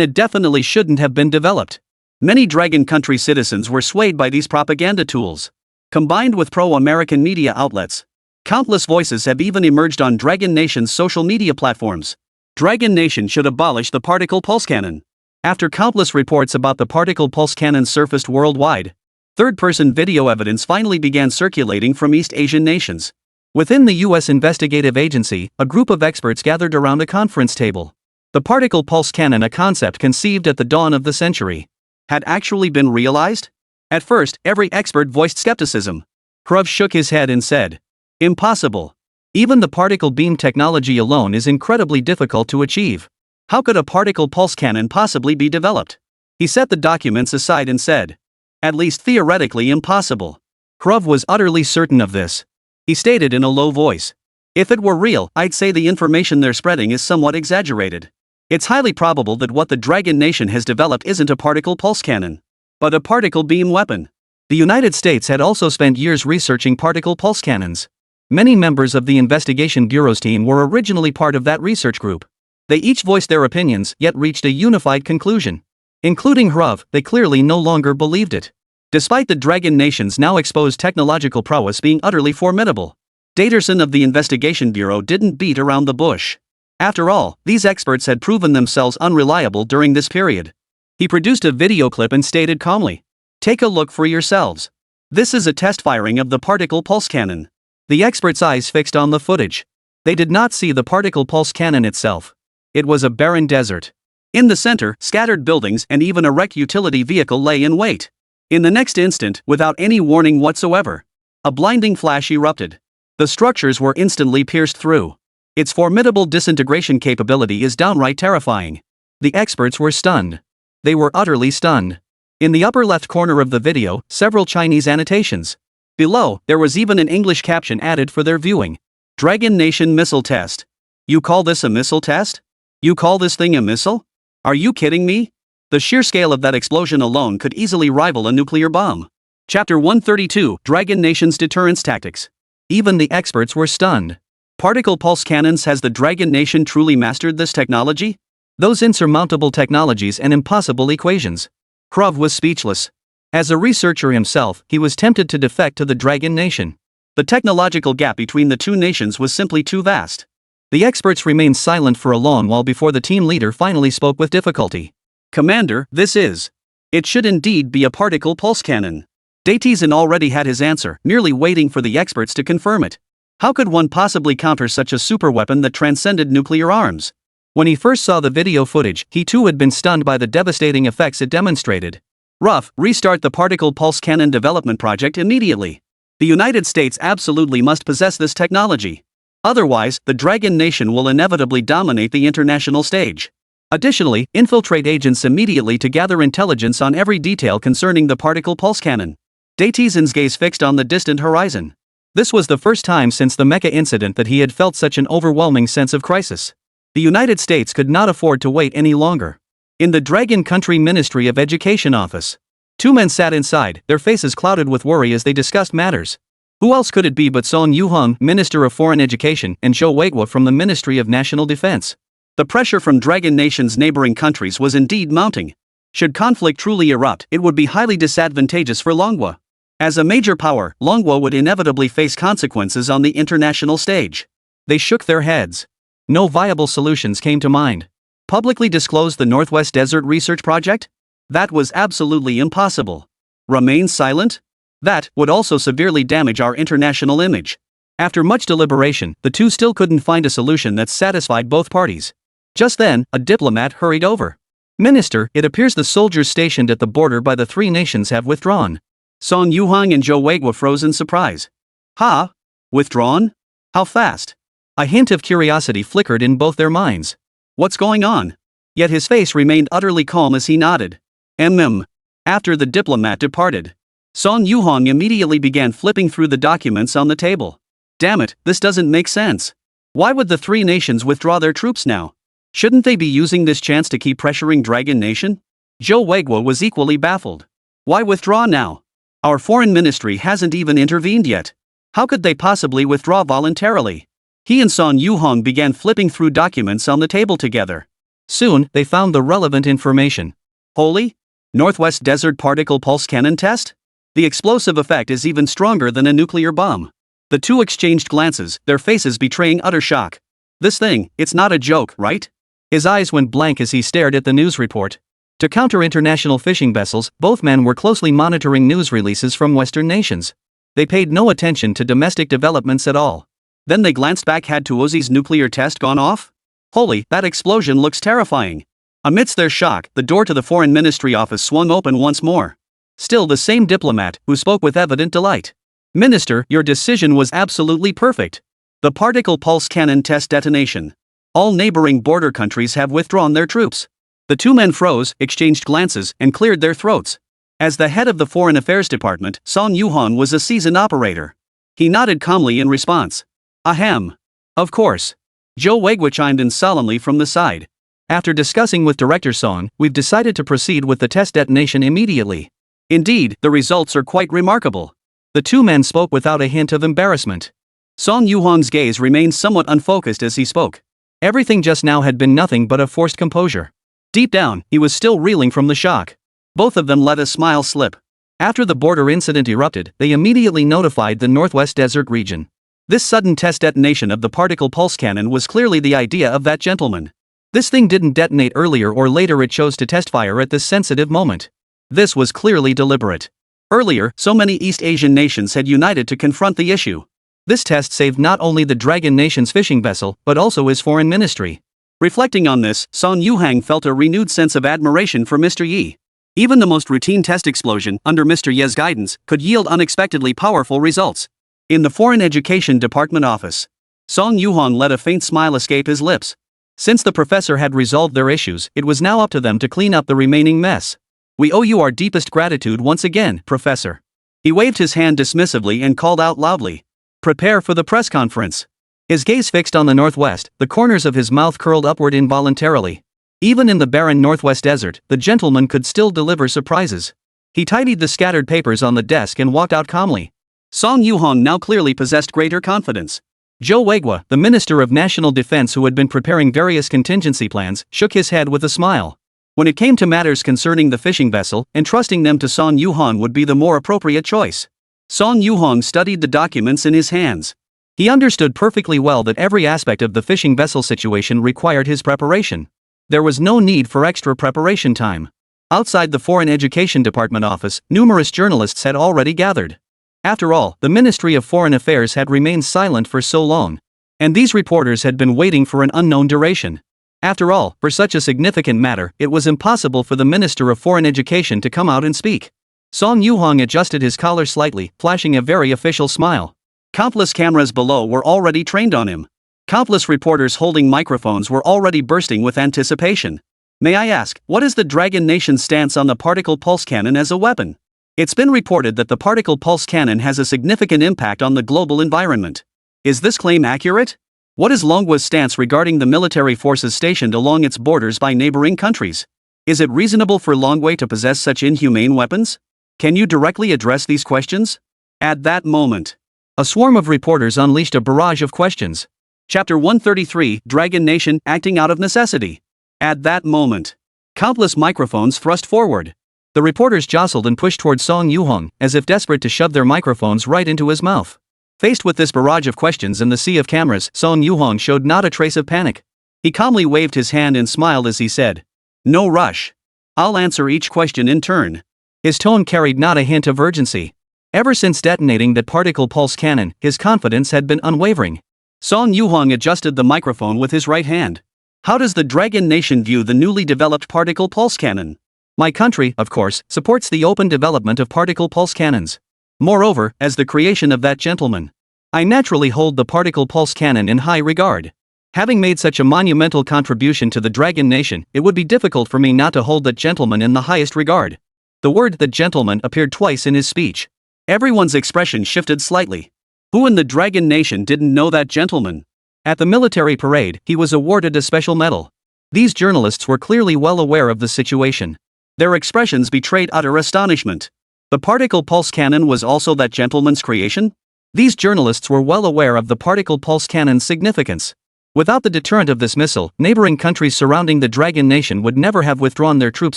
it definitely shouldn't have been developed. Many Dragon Country citizens were swayed by these propaganda tools. Combined with pro-American media outlets, countless voices have even emerged on Dragon Nation's social media platforms. Dragon Nation should abolish the particle pulse cannon. After countless reports about the particle pulse cannon surfaced worldwide, third-person video evidence finally began circulating from East Asian nations. Within the U.S. investigative agency, a group of experts gathered around a conference table. The particle pulse cannon, a concept conceived at the dawn of the century, had actually been realized? At first, every expert voiced skepticism. Kruv shook his head and said, "Impossible. Even the particle beam technology alone is incredibly difficult to achieve. How could a particle pulse cannon possibly be developed?" He set the documents aside and said, "At least theoretically impossible." Kruv was utterly certain of this. He stated in a low voice, "If it were real, I'd say the information they're spreading is somewhat exaggerated. It's highly probable that what the Dragon Nation has developed isn't a particle pulse cannon, but a particle beam weapon." The United States had also spent years researching particle pulse cannons. Many members of the Investigation Bureau's team were originally part of that research group. They each voiced their opinions, yet reached a unified conclusion. Including Kruv, they clearly no longer believed it. Despite the Dragon Nation's now exposed technological prowess being utterly formidable, Daterson of the Investigation Bureau didn't beat around the bush. After all, these experts had proven themselves unreliable during this period. He produced a video clip and stated calmly, "Take a look for yourselves. This is a test firing of the particle pulse cannon." The experts' eyes fixed on the footage. They did not see the particle pulse cannon itself. It was a barren desert. In the center, scattered buildings and even a wrecked utility vehicle lay in wait. In the next instant, without any warning whatsoever, a blinding flash erupted. The structures were instantly pierced through. Its formidable disintegration capability is downright terrifying. The experts were stunned. They were utterly stunned. In the upper left corner of the video, several Chinese annotations. Below, there was even an English caption added for their viewing. "Dragon Nation Missile Test. You call this a missile test? You call this thing a missile? Are you kidding me?" The sheer scale of that explosion alone could easily rival a nuclear bomb. Chapter 132, Dragon Nation's Deterrence Tactics. Even the experts were stunned. Particle pulse cannons. Has the Dragon Nation truly mastered this technology? Those insurmountable technologies and impossible equations. Kruv was speechless. As a researcher himself, he was tempted to defect to the Dragon Nation. The technological gap between the two nations was simply too vast. The experts remained silent for a long while before the team leader finally spoke with difficulty. "Commander, it should indeed be a particle pulse cannon." Daterson already had his answer, merely waiting for the experts to confirm it. How could one possibly counter such a superweapon that transcended nuclear arms? When he first saw the video footage, he too had been stunned by the devastating effects it demonstrated. "Rough, restart the particle pulse cannon development project immediately. The United States absolutely must possess this technology. Otherwise, the Dragon Nation will inevitably dominate the international stage. Additionally, infiltrate agents immediately to gather intelligence on every detail concerning the particle pulse cannon." Daterson's gaze fixed on the distant horizon. This was the first time since the mecha incident that he had felt such an overwhelming sense of crisis. The United States could not afford to wait any longer. In the Dragon Country Ministry of Education office, two men sat inside, their faces clouded with worry as they discussed matters. Who else could it be but Son Yu-hung, Minister of Foreign Education, and Zhou Weiguo from the Ministry of National Defense? The pressure from Dragon Nation's neighboring countries was indeed mounting. Should conflict truly erupt, it would be highly disadvantageous for Longwa. As a major power, Longwa would inevitably face consequences on the international stage. They shook their heads. No viable solutions came to mind. Publicly disclose the Northwest Desert Research Project? That was absolutely impossible. Remain silent? That would also severely damage our international image. After much deliberation, the two still couldn't find a solution that satisfied both parties. Just then, a diplomat hurried over. Minister, it appears the soldiers stationed at the border by the three nations have withdrawn. Song Yuhang and Zhou Weiguo froze in surprise. Ha? Withdrawn? How fast? A hint of curiosity flickered in both their minds. What's going on? Yet his face remained utterly calm as he nodded. After the diplomat departed, Song Yuhang immediately began flipping through the documents on the table. Damn it, this doesn't make sense. Why would the three nations withdraw their troops now? Shouldn't they be using this chance to keep pressuring Dragon Nation? Zhou Weiguo was equally baffled. Why withdraw now? Our foreign ministry hasn't even intervened yet. How could they possibly withdraw voluntarily? He and Song Yuhang began flipping through documents on the table together. Soon, they found the relevant information. Holy? Northwest Desert Particle Pulse Cannon Test? The explosive effect is even stronger than a nuclear bomb. The two exchanged glances, their faces betraying utter shock. This thing, it's not a joke, right? His eyes went blank as he stared at the news report. To counter international fishing vessels, both men were closely monitoring news releases from Western nations. They paid no attention to domestic developments at all. Then they glanced back. Had Tuozi's nuclear test gone off? Holy, that explosion looks terrifying. Amidst their shock, the door to the foreign ministry office swung open once more. Still the same diplomat, who spoke with evident delight. Minister, your decision was absolutely perfect. The particle pulse cannon test detonation. All neighboring border countries have withdrawn their troops. The two men froze, exchanged glances, and cleared their throats. As the head of the Foreign Affairs Department, Song Yuhang was a seasoned operator. He nodded calmly in response. Ahem. Of course. Zhou Weiguo chimed in solemnly from the side. After discussing with Director Song, we've decided to proceed with the test detonation immediately. Indeed, the results are quite remarkable. The two men spoke without a hint of embarrassment. Song Yuhang's gaze remained somewhat unfocused as he spoke. Everything just now had been nothing but a forced composure. Deep down, he was still reeling from the shock. Both of them let a smile slip. After the border incident erupted, they immediately notified the Northwest Desert region. This sudden test detonation of the particle pulse cannon was clearly the idea of that gentleman. This thing didn't detonate earlier or later, it chose to test fire at this sensitive moment. This was clearly deliberate. Earlier, so many East Asian nations had united to confront the issue. This test saved not only the Dragon Nation's fishing vessel, but also his foreign ministry. Reflecting on this, Song Yuhang felt a renewed sense of admiration for Mr. Yi. Even the most routine test explosion, under Mr. Ye's guidance, could yield unexpectedly powerful results. In the Foreign Education Department office, Song Yuhang let a faint smile escape his lips. Since the professor had resolved their issues, it was now up to them to clean up the remaining mess. We owe you our deepest gratitude once again, Professor. He waved his hand dismissively and called out loudly. Prepare for the press conference. His gaze fixed on the northwest, the corners of his mouth curled upward involuntarily. Even in the barren Northwest Desert, the gentleman could still deliver surprises. He tidied the scattered papers on the desk and walked out calmly. Song Yuhang now clearly possessed greater confidence. Zhou Weiguo, the Minister of National Defense who had been preparing various contingency plans, shook his head with a smile. When it came to matters concerning the fishing vessel, entrusting them to Song Yuhang would be the more appropriate choice. Song Yuhang studied the documents in his hands. He understood perfectly well that every aspect of the fishing vessel situation required his preparation. There was no need for extra preparation time. Outside the Foreign Education Department office, numerous journalists had already gathered. After all, the Ministry of Foreign Affairs had remained silent for so long. And these reporters had been waiting for an unknown duration. After all, for such a significant matter, it was impossible for the Minister of Foreign Education to come out and speak. Song Yuhang adjusted his collar slightly, flashing a very official smile. Countless cameras below were already trained on him. Countless reporters holding microphones were already bursting with anticipation. May I ask, what is the Dragon Nation's stance on the particle pulse cannon as a weapon? It's been reported that the particle pulse cannon has a significant impact on the global environment. Is this claim accurate? What is Longwa's stance regarding the military forces stationed along its borders by neighboring countries? Is it reasonable for Longwa to possess such inhumane weapons? Can you directly address these questions? At that moment, a swarm of reporters unleashed a barrage of questions. Chapter 133, Dragon Nation acting out of necessity. At that moment, countless microphones thrust forward. The reporters jostled and pushed toward Song Yuhang, as if desperate to shove their microphones right into his mouth. Faced with this barrage of questions and the sea of cameras, Song Yuhang showed not a trace of panic. He calmly waved his hand and smiled as he said, "No rush. I'll answer each question in turn." His tone carried not a hint of urgency. Ever since detonating that particle pulse cannon, his confidence had been unwavering. Song Yuhong adjusted the microphone with his right hand. "How does the Dragon Nation view the newly developed particle pulse cannon?" My country, of course, supports the open development of particle pulse cannons. Moreover, as the creation of that gentleman, I naturally hold the particle pulse cannon in high regard. Having made such a monumental contribution to the Dragon Nation, it would be difficult for me not to hold that gentleman in the highest regard. The word "that gentleman" appeared twice in his speech. Everyone's expression shifted slightly. Who in the Dragon Nation didn't know that gentleman? At the military parade, he was awarded a special medal. These journalists were clearly well aware of the situation. Their expressions betrayed utter astonishment. The particle pulse cannon was also that gentleman's creation? These journalists were well aware of the particle pulse cannon's significance. Without the deterrent of this missile, neighboring countries surrounding the Dragon Nation would never have withdrawn their troops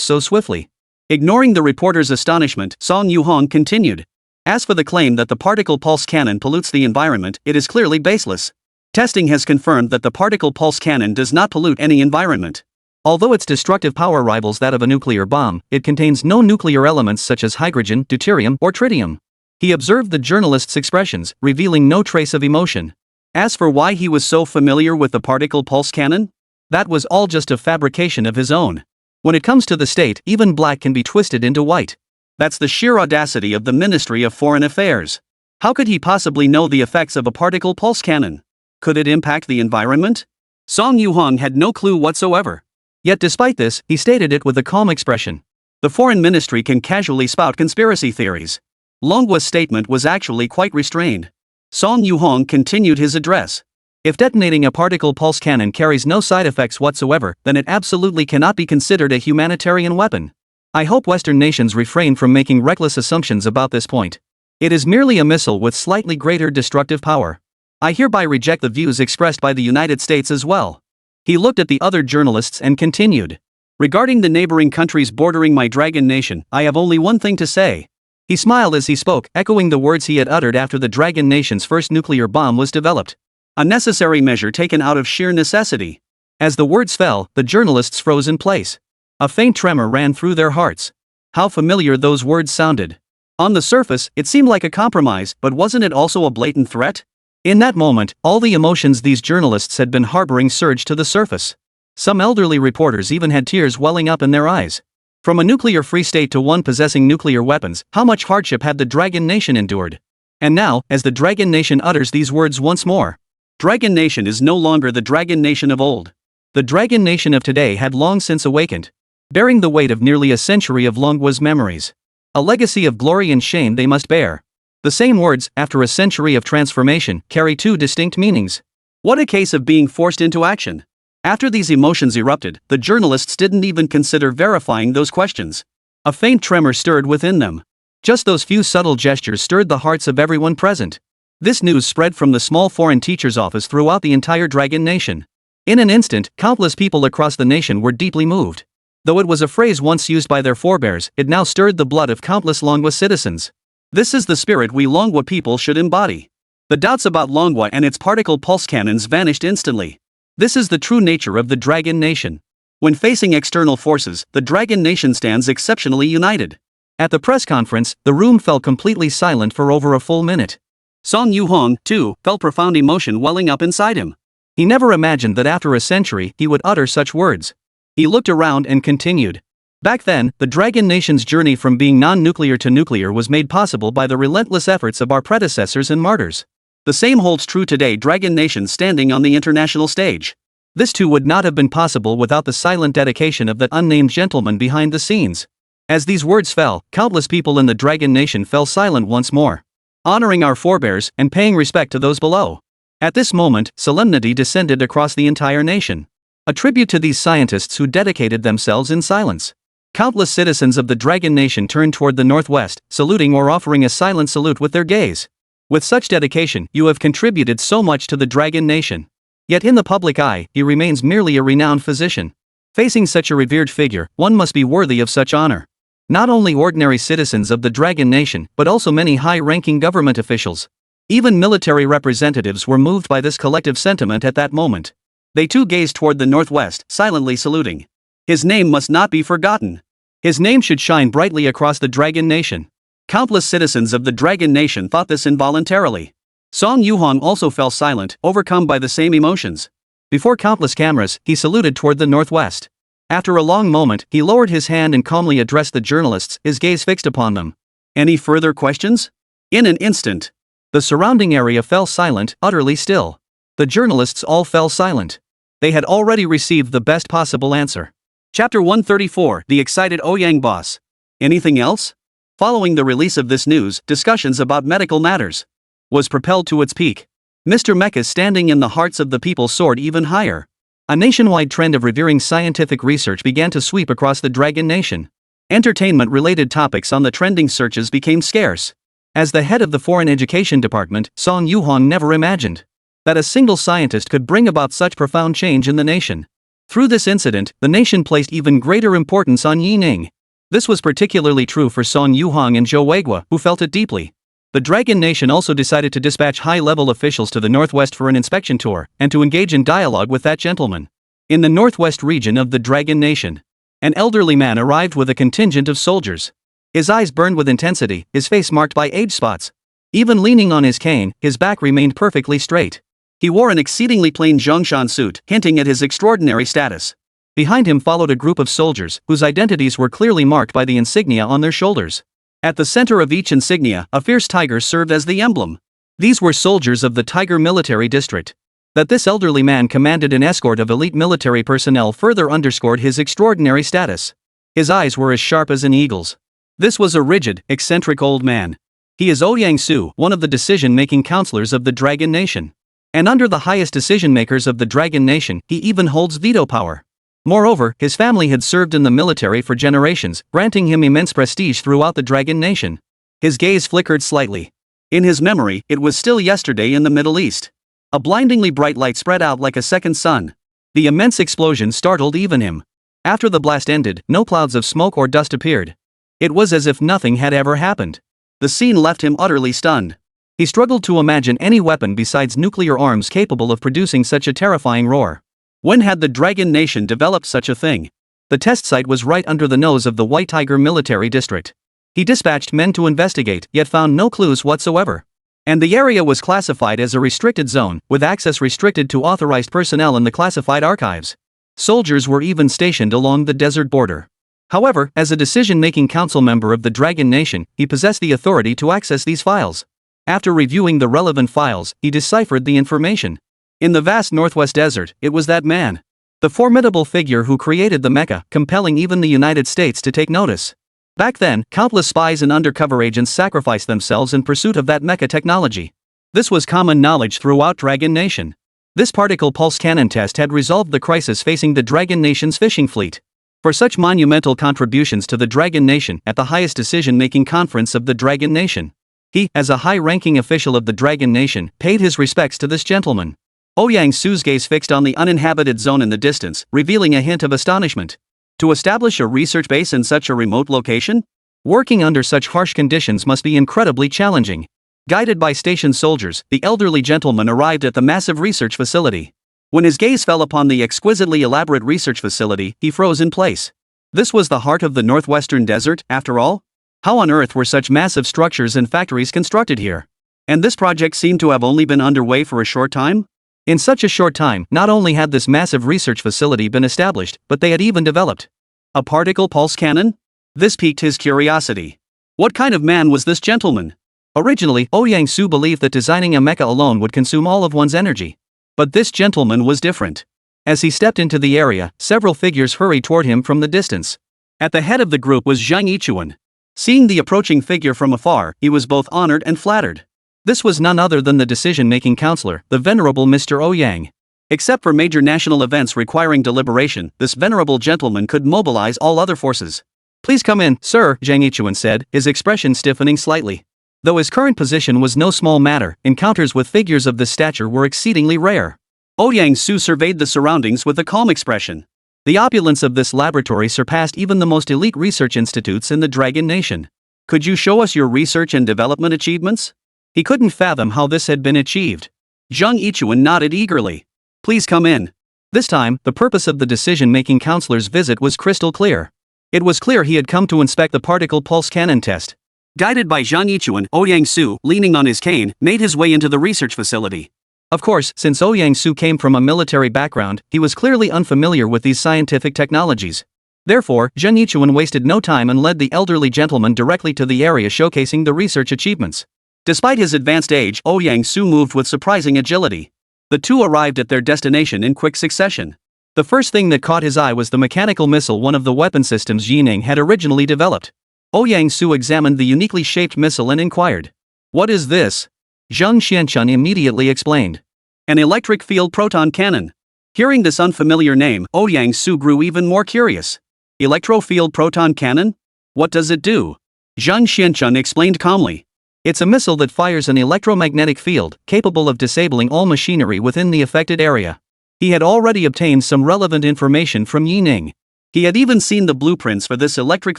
so swiftly. Ignoring the reporter's astonishment, Song Yuhong continued. As for the claim that the particle pulse cannon pollutes the environment, it is clearly baseless. Testing has confirmed that the particle pulse cannon does not pollute any environment. Although its destructive power rivals that of a nuclear bomb, it contains no nuclear elements such as hydrogen, deuterium, or tritium. He observed the journalist's expressions, revealing no trace of emotion. As for why he was so familiar with the particle pulse cannon? That was all just a fabrication of his own. When it comes to the state, even black can be twisted into white. That's the sheer audacity of the Ministry of Foreign Affairs. How could he possibly know the effects of a particle pulse cannon? Could it impact the environment? Song Yuhong had no clue whatsoever. Yet despite this, he stated it with a calm expression. The Foreign Ministry can casually spout conspiracy theories. Longwa's statement was actually quite restrained. Song Yuhong continued his address. If detonating a particle pulse cannon carries no side effects whatsoever, then it absolutely cannot be considered a humanitarian weapon. I hope Western nations refrain from making reckless assumptions about this point. It is merely a missile with slightly greater destructive power. I hereby reject the views expressed by the United States as well. He looked at the other journalists and continued. Regarding the neighboring countries bordering my Dragon Nation, I have only one thing to say. He smiled as he spoke, echoing the words he had uttered after the Dragon Nation's first nuclear bomb was developed. A necessary measure taken out of sheer necessity. As the words fell, the journalists froze in place. A faint tremor ran through their hearts. How familiar those words sounded. On the surface, it seemed like a compromise, but wasn't it also a blatant threat? In that moment, all the emotions these journalists had been harboring surged to the surface. Some elderly reporters even had tears welling up in their eyes. From a nuclear-free state to one possessing nuclear weapons, how much hardship had the Dragon Nation endured? And now, as the Dragon Nation utters these words once more, Dragon Nation is no longer the Dragon Nation of old. The Dragon Nation of today had long since awakened, bearing the weight of nearly a century of Longwa's memories. A legacy of glory and shame they must bear. The same words, after a century of transformation, carry two distinct meanings. What a case of being forced into action. After these emotions erupted, the journalists didn't even consider verifying those questions. A faint tremor stirred within them. Just those few subtle gestures stirred the hearts of everyone present. This news spread from the small foreign teacher's office throughout the entire Dragon Nation. In an instant, countless people across the nation were deeply moved. Though it was a phrase once used by their forebears, it now stirred the blood of countless Longwa citizens. This is the spirit we Longwa people should embody. The doubts about Longwa and its particle pulse cannons vanished instantly. This is the true nature of the Dragon Nation. When facing external forces, the Dragon Nation stands exceptionally united. At the press conference, the room fell completely silent for over a full minute. Song Yuhong, too, felt profound emotion welling up inside him. He never imagined that after a century, he would utter such words. He looked around and continued. Back then, the Dragon Nation's journey from being non-nuclear to nuclear was made possible by the relentless efforts of our predecessors and martyrs. The same holds true today. Dragon Nation standing on the international stage. This too would not have been possible without the silent dedication of that unnamed gentleman behind the scenes. As these words fell, countless people in the Dragon Nation fell silent once more, honoring our forebears and paying respect to those below. At this moment, solemnity descended across the entire nation. A tribute to these scientists who dedicated themselves in silence. Countless citizens of the Dragon Nation turned toward the northwest, saluting or offering a silent salute with their gaze. With such dedication, you have contributed so much to the Dragon Nation. Yet in the public eye, he remains merely a renowned physician. Facing such a revered figure, one must be worthy of such honor. Not only ordinary citizens of the Dragon Nation, but also many high-ranking government officials. Even military representatives were moved by this collective sentiment at that moment. They too gazed toward the northwest, silently saluting. His name must not be forgotten. His name should shine brightly across the Dragon Nation. Countless citizens of the Dragon Nation thought this involuntarily. Song Yuhong also fell silent, overcome by the same emotions. Before countless cameras, he saluted toward the northwest. After a long moment, he lowered his hand and calmly addressed the journalists, his gaze fixed upon them. Any further questions? In an instant, the surrounding area fell silent, utterly still. The journalists all fell silent. They had already received the best possible answer. Chapter 134, The Excited Ouyang Boss. Anything else? Following the release of this news, discussions about medical matters was propelled to its peak. Mr. Mecha's standing in the hearts of the people soared even higher. A nationwide trend of revering scientific research began to sweep across the Dragon Nation. Entertainment-related topics on the trending searches became scarce. As the head of the Foreign Education Department, Song Yuhong never imagined that a single scientist could bring about such profound change in the nation. Through this incident, the nation placed even greater importance on Yi Ning. This was particularly true for Song Yuhong and Zhou Weiguo, who felt it deeply. The Dragon Nation also decided to dispatch high-level officials to the northwest for an inspection tour, and to engage in dialogue with that gentleman. In the northwest region of the Dragon Nation, an elderly man arrived with a contingent of soldiers. His eyes burned with intensity, his face marked by age spots. Even leaning on his cane, his back remained perfectly straight. He wore an exceedingly plain Zhongshan suit, hinting at his extraordinary status. Behind him followed a group of soldiers, whose identities were clearly marked by the insignia on their shoulders. At the center of each insignia, a fierce tiger served as the emblem. These were soldiers of the Tiger Military District. That this elderly man commanded an escort of elite military personnel further underscored his extraordinary status. His eyes were as sharp as an eagle's. This was a rigid, eccentric old man. He is Ouyang Su, one of the decision-making counselors of the Dragon Nation. And under the highest decision-makers of the Dragon Nation, he even holds veto power. Moreover, his family had served in the military for generations, granting him immense prestige throughout the Dragon Nation. His gaze flickered slightly. In his memory, it was still yesterday in the Middle East. A blindingly bright light spread out like a second sun. The immense explosion startled even him. After the blast ended, no clouds of smoke or dust appeared. It was as if nothing had ever happened. The scene left him utterly stunned. He struggled to imagine any weapon besides nuclear arms capable of producing such a terrifying roar. When had the Dragon Nation developed such a thing? The test site was right under the nose of the White Tiger Military District. He dispatched men to investigate, yet found no clues whatsoever. And the area was classified as a restricted zone, with access restricted to authorized personnel in the classified archives. Soldiers were even stationed along the desert border. However, as a decision-making council member of the Dragon Nation, he possessed the authority to access these files. After reviewing the relevant files, he deciphered the information. In the vast northwest desert, it was that man. The formidable figure who created the mecha, compelling even the United States to take notice. Back then, countless spies and undercover agents sacrificed themselves in pursuit of that mecha technology. This was common knowledge throughout Dragon Nation. This particle pulse cannon test had resolved the crisis facing the Dragon Nation's fishing fleet. For such monumental contributions to the Dragon Nation at the highest decision-making conference of the Dragon Nation, he, as a high-ranking official of the Dragon Nation, paid his respects to this gentleman. Ouyang Su's gaze fixed on the uninhabited zone in the distance, revealing a hint of astonishment. To establish a research base in such a remote location? Working under such harsh conditions must be incredibly challenging. Guided by station soldiers, the elderly gentleman arrived at the massive research facility. When his gaze fell upon the exquisitely elaborate research facility, he froze in place. This was the heart of the northwestern desert, after all? How on earth were such massive structures and factories constructed here? And this project seemed to have only been underway for a short time? In such a short time, not only had this massive research facility been established, but they had even developed a particle pulse cannon? This piqued his curiosity. What kind of man was this gentleman? Originally, Ouyang Su believed that designing a mecha alone would consume all of one's energy. But this gentleman was different. As he stepped into the area, several figures hurried toward him from the distance. At the head of the group was Zhang Yichuan. Seeing the approaching figure from afar, he was both honored and flattered. This was none other than the decision-making counselor, the venerable Mr. Ouyang. Except for major national events requiring deliberation, this venerable gentleman could mobilize all other forces. "Please come in, sir," Zhang Yichuan said, his expression stiffening slightly. Though his current position was no small matter, encounters with figures of this stature were exceedingly rare. Ouyang Su surveyed the surroundings with a calm expression. The opulence of this laboratory surpassed even the most elite research institutes in the Dragon Nation. "Could you show us your research and development achievements?" He couldn't fathom how this had been achieved. Zhang Yichuan nodded eagerly. "Please come in." This time, the purpose of the decision-making counselor's visit was crystal clear. It was clear he had come to inspect the particle pulse cannon test. Guided by Zhang Yichuan, Ouyang-su, leaning on his cane, made his way into the research facility. Of course, since Ouyang-su came from a military background, he was clearly unfamiliar with these scientific technologies. Therefore, Zhang Yichuan wasted no time and led the elderly gentleman directly to the area showcasing the research achievements. Despite his advanced age, Ouyang-su moved with surprising agility. The two arrived at their destination in quick succession. The first thing that caught his eye was the mechanical missile, one of the weapon systems Yining had originally developed. Ouyang-su examined the uniquely shaped missile and inquired. "What is this?" Zhang Xianchun immediately explained. "An electric field proton cannon." Hearing this unfamiliar name, Ouyang-su grew even more curious. "Electro-field proton cannon? What does it do?" Zhang Xianchun explained calmly. "It's a missile that fires an electromagnetic field, capable of disabling all machinery within the affected area." He had already obtained some relevant information from Yining. He had even seen the blueprints for this electric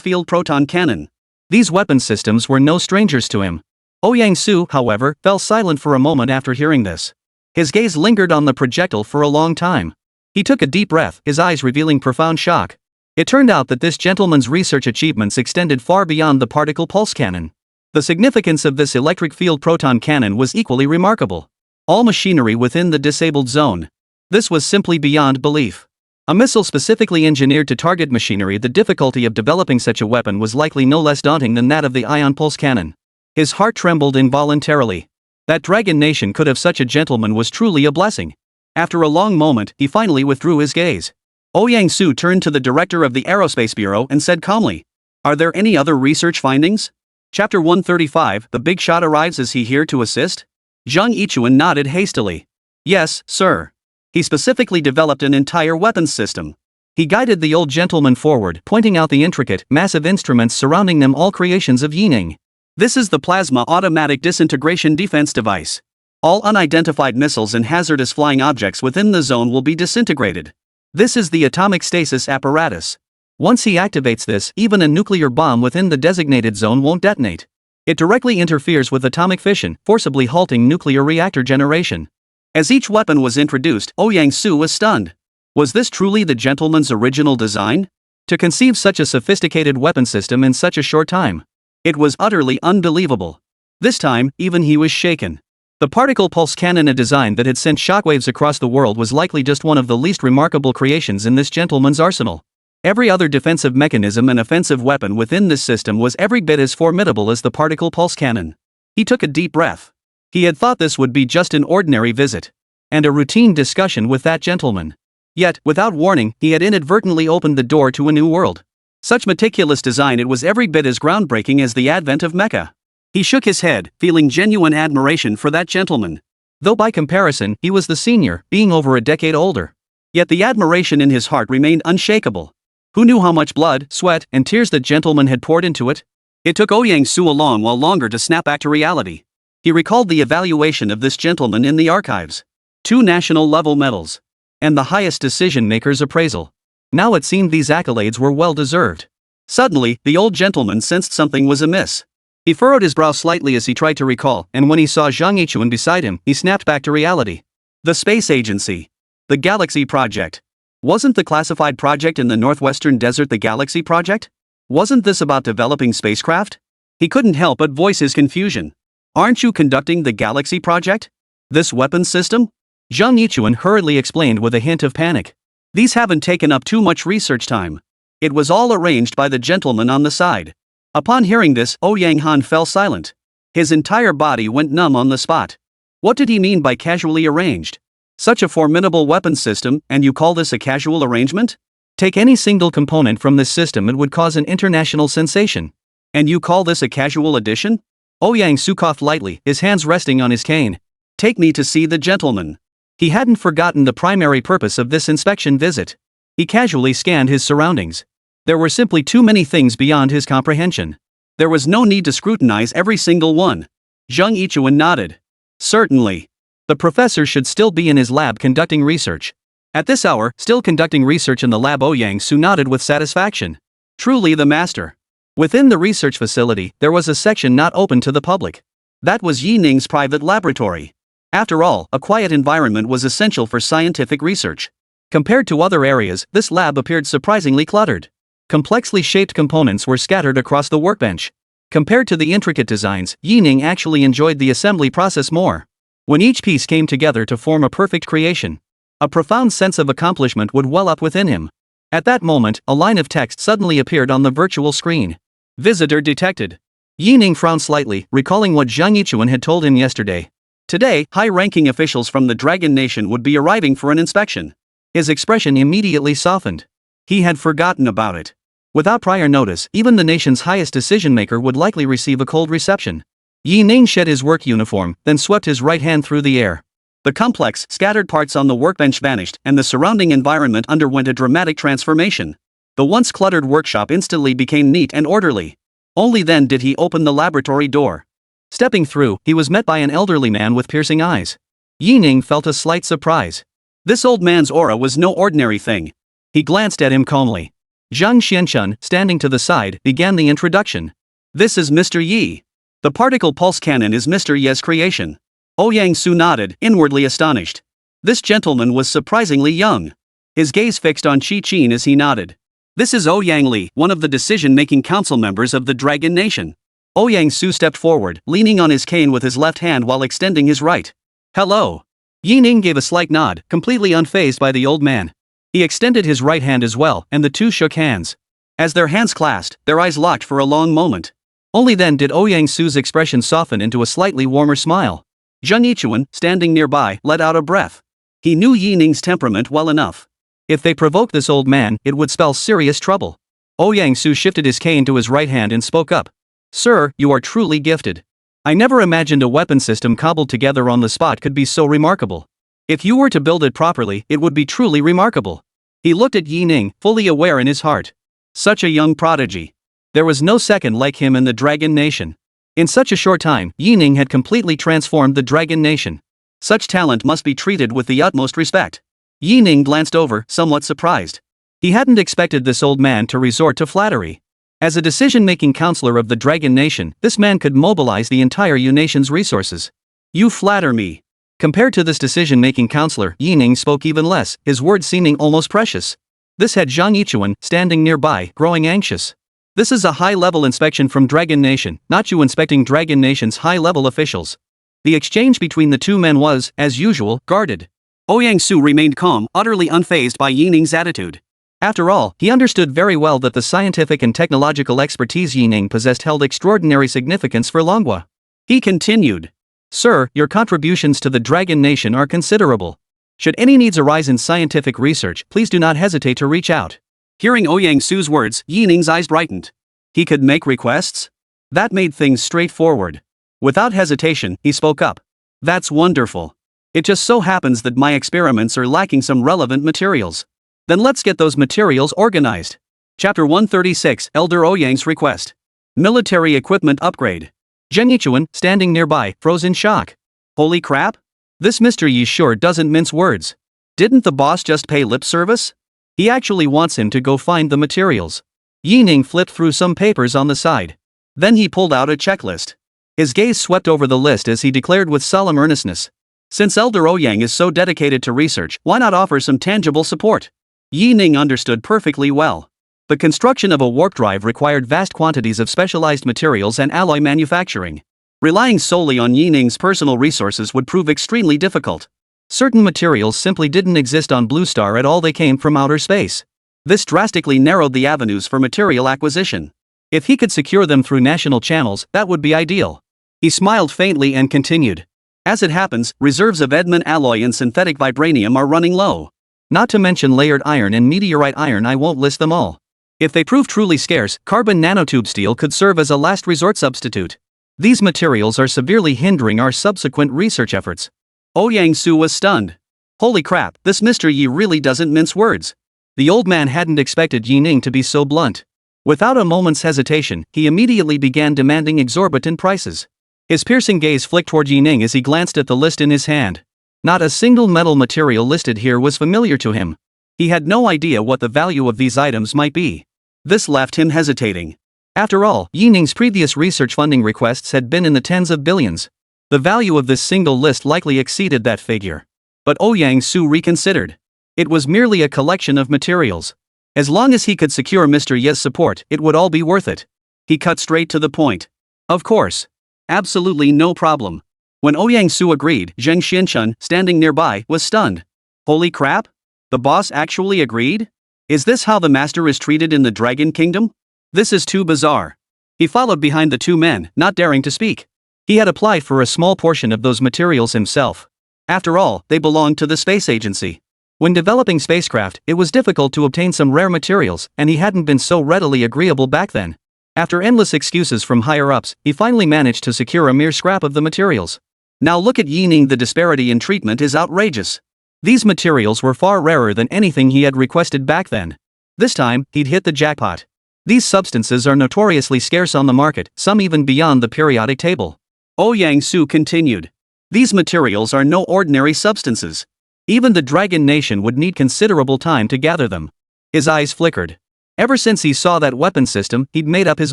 field proton cannon. These weapon systems were no strangers to him. Ouyang-su, however, fell silent for a moment after hearing this. His gaze lingered on the projectile for a long time. He took a deep breath, his eyes revealing profound shock. It turned out that this gentleman's research achievements extended far beyond the particle pulse cannon. The significance of this electric field proton cannon was equally remarkable. All machinery within the disabled zone. This was simply beyond belief. A missile specifically engineered to target machinery. The difficulty of developing such a weapon was likely no less daunting than that of the ion pulse cannon. His heart trembled involuntarily. That Dragon Nation could have such a gentleman was truly a blessing. After a long moment, he finally withdrew his gaze. Ouyang-su turned to the director of the Aerospace Bureau and said calmly, "Are there any other research findings?" Chapter 135, The Big Shot arrives. Is he here to assist? Zhang Yichuan nodded hastily. "Yes, sir. He specifically developed an entire weapons system." He guided the old gentleman forward, pointing out the intricate, massive instruments surrounding them, all creations of Yining. "This is the Plasma Automatic Disintegration Defense Device. All unidentified missiles and hazardous flying objects within the zone will be disintegrated. This is the Atomic Stasis Apparatus. Once he activates this, even a nuclear bomb within the designated zone won't detonate. It directly interferes with atomic fission, forcibly halting nuclear reactor generation." As each weapon was introduced, Ouyang-su was stunned. Was this truly the gentleman's original design? To conceive such a sophisticated weapon system in such a short time. It was utterly unbelievable. This time, even he was shaken. The particle pulse cannon, a design that had sent shockwaves across the world, was likely just one of the least remarkable creations in this gentleman's arsenal. Every other defensive mechanism and offensive weapon within this system was every bit as formidable as the particle pulse cannon. He took a deep breath. He had thought this would be just an ordinary visit and a routine discussion with that gentleman. Yet, without warning, he had inadvertently opened the door to a new world. Such meticulous design, it was every bit as groundbreaking as the advent of mecha. He shook his head, feeling genuine admiration for that gentleman. Though by comparison, he was the senior, being over a decade older. Yet the admiration in his heart remained unshakable. Who knew how much blood, sweat, and tears that gentleman had poured into it? It took Ouyang-su a long while longer to snap back to reality. He recalled the evaluation of this gentleman in the archives. 2 national-level medals. And the highest decision-maker's appraisal. Now it seemed these accolades were well-deserved. Suddenly, the old gentleman sensed something was amiss. He furrowed his brow slightly as he tried to recall, and when he saw Zhang Yichuan beside him, he snapped back to reality. The space agency. The Galaxy Project. Wasn't the classified project in the northwestern desert the Galaxy Project? Wasn't this about developing spacecraft? He couldn't help but voice his confusion. "Aren't you conducting the Galaxy Project? This weapons system?" Zhang Yichuan hurriedly explained with a hint of panic. "These haven't taken up too much research time. It was all arranged by the gentleman on the side." Upon hearing this, Ouyang-han fell silent. His entire body went numb on the spot. What did he mean by casually arranged? Such a formidable weapon system, and you call this a casual arrangement? Take any single component from this system, it would cause an international sensation. And you call this a casual addition? Ouyang-su coughed lightly, his hands resting on his cane. "Take me to see the gentleman." He hadn't forgotten the primary purpose of this inspection visit. He casually scanned his surroundings. There were simply too many things beyond his comprehension. There was no need to scrutinize every single one. Zhang Yichuan nodded. Certainly. The professor should still be in his lab conducting research. At this hour, still conducting research in the lab. Ouyang-su nodded with satisfaction. Truly the master. Within the research facility, there was a section not open to the public. That was Yining's private laboratory. After all, a quiet environment was essential for scientific research. Compared to other areas, this lab appeared surprisingly cluttered. Complexly shaped components were scattered across the workbench. Compared to the intricate designs, Yining actually enjoyed the assembly process more. When each piece came together to form a perfect creation, a profound sense of accomplishment would well up within him. At that moment, a line of text suddenly appeared on the virtual screen. Visitor detected. Yining frowned slightly, recalling what Zhang Yichuan had told him yesterday. Today, high-ranking officials from the Dragon Nation would be arriving for an inspection. His expression immediately softened. He had forgotten about it. Without prior notice, even the nation's highest decision-maker would likely receive a cold reception. Yining shed his work uniform, then swept his right hand through the air. The complex, scattered parts on the workbench vanished, and the surrounding environment underwent a dramatic transformation. The once cluttered workshop instantly became neat and orderly. Only then did he open the laboratory door. Stepping through, he was met by an elderly man with piercing eyes. Yining felt a slight surprise. This old man's aura was no ordinary thing. He glanced at him calmly. Zhang Xianchun, standing to the side, began the introduction. This is Mr. Yi. The particle pulse cannon is Mr. Ye's creation. Ouyang Su nodded, inwardly astonished. This gentleman was surprisingly young. His gaze fixed on Qi Qin as he nodded. This is Ouyang Li, one of the decision-making council members of the Dragon Nation. Ouyang Su stepped forward, leaning on his cane with his left hand while extending his right. Hello. Yining gave a slight nod, completely unfazed by the old man. He extended his right hand as well, and the two shook hands. As their hands clasped, their eyes locked for a long moment. Only then did Ouyang Su's expression soften into a slightly warmer smile. Zhang Yichuan, standing nearby, let out a breath. He knew Yining's temperament well enough. If they provoked this old man, it would spell serious trouble. Ouyang Su shifted his cane to his right hand and spoke up. Sir, you are truly gifted. I never imagined a weapon system cobbled together on the spot could be so remarkable. If you were to build it properly, it would be truly remarkable. He looked at Yining, fully aware in his heart. Such a young prodigy. There was no second like him in the Dragon Nation. In such a short time, Yining had completely transformed the Dragon Nation. Such talent must be treated with the utmost respect. Yining glanced over, somewhat surprised. He hadn't expected this old man to resort to flattery. As a decision-making counselor of the Dragon Nation, this man could mobilize the entire Yu Nation's resources. You flatter me. Compared to this decision-making counselor, Yining spoke even less, his words seeming almost precious. This had Zhang Yichuan, standing nearby, growing anxious. This is a high-level inspection from Dragon Nation, not you inspecting Dragon Nation's high-level officials. The exchange between the two men was, as usual, guarded. Ouyang Su remained calm, utterly unfazed by Yining's attitude. After all, he understood very well that the scientific and technological expertise Yining possessed held extraordinary significance for Longhua. He continued. Sir, your contributions to the Dragon Nation are considerable. Should any needs arise in scientific research, please do not hesitate to reach out. Hearing Ouyang Su's words, Yining's eyes brightened. He could make requests? That made things straightforward. Without hesitation, he spoke up. That's wonderful. It just so happens that my experiments are lacking some relevant materials. Then let's get those materials organized. Chapter 136, Elder Ouyang's Request. Military Equipment Upgrade. Zhang Yichuan, standing nearby, froze in shock. Holy crap? This Mr. Yi sure doesn't mince words. Didn't the boss just pay lip service? He actually wants him to go find the materials. Yining flipped through some papers on the side. Then he pulled out a checklist. His gaze swept over the list as he declared with solemn earnestness. Since Elder Ouyang is so dedicated to research, why not offer some tangible support? Yining understood perfectly well. The construction of a warp drive required vast quantities of specialized materials and alloy manufacturing. Relying solely on Yining's personal resources would prove extremely difficult. Certain materials simply didn't exist on Blue Star at all, they came from outer space. This drastically narrowed the avenues for material acquisition. If he could secure them through national channels, that would be ideal. He smiled faintly and continued. As it happens, reserves of Edmund alloy and synthetic vibranium are running low. Not to mention layered iron and meteorite iron, I won't list them all. If they prove truly scarce, carbon nanotube steel could serve as a last resort substitute. These materials are severely hindering our subsequent research efforts. Ouyang Su was stunned. Holy crap, this Mr. Yi really doesn't mince words. The old man hadn't expected Yining to be so blunt. Without a moment's hesitation, he immediately began demanding exorbitant prices. His piercing gaze flicked toward Yining as he glanced at the list in his hand. Not a single metal material listed here was familiar to him. He had no idea what the value of these items might be. This left him hesitating. After all, Yining's previous research funding requests had been in the tens of billions. The value of this single list likely exceeded that figure. But Ouyang Su reconsidered. It was merely a collection of materials. As long as he could secure Mr. Ye's support, it would all be worth it. He cut straight to the point. Of course. Absolutely no problem. When Ouyang Su agreed, Zheng Xianchun, standing nearby, was stunned. Holy crap? The boss actually agreed? Is this how the master is treated in the Dragon Kingdom? This is too bizarre. He followed behind the two men, not daring to speak. He had applied for a small portion of those materials himself. After all, they belonged to the space agency. When developing spacecraft, it was difficult to obtain some rare materials, and he hadn't been so readily agreeable back then. After endless excuses from higher-ups, he finally managed to secure a mere scrap of the materials. Now look at Yi Ning. The disparity in treatment is outrageous. These materials were far rarer than anything he had requested back then. This time, he'd hit the jackpot. These substances are notoriously scarce on the market, some even beyond the periodic table. Ouyang Su continued. These materials are no ordinary substances. Even the Dragon Nation would need considerable time to gather them. His eyes flickered. Ever since he saw that weapon system, he'd made up his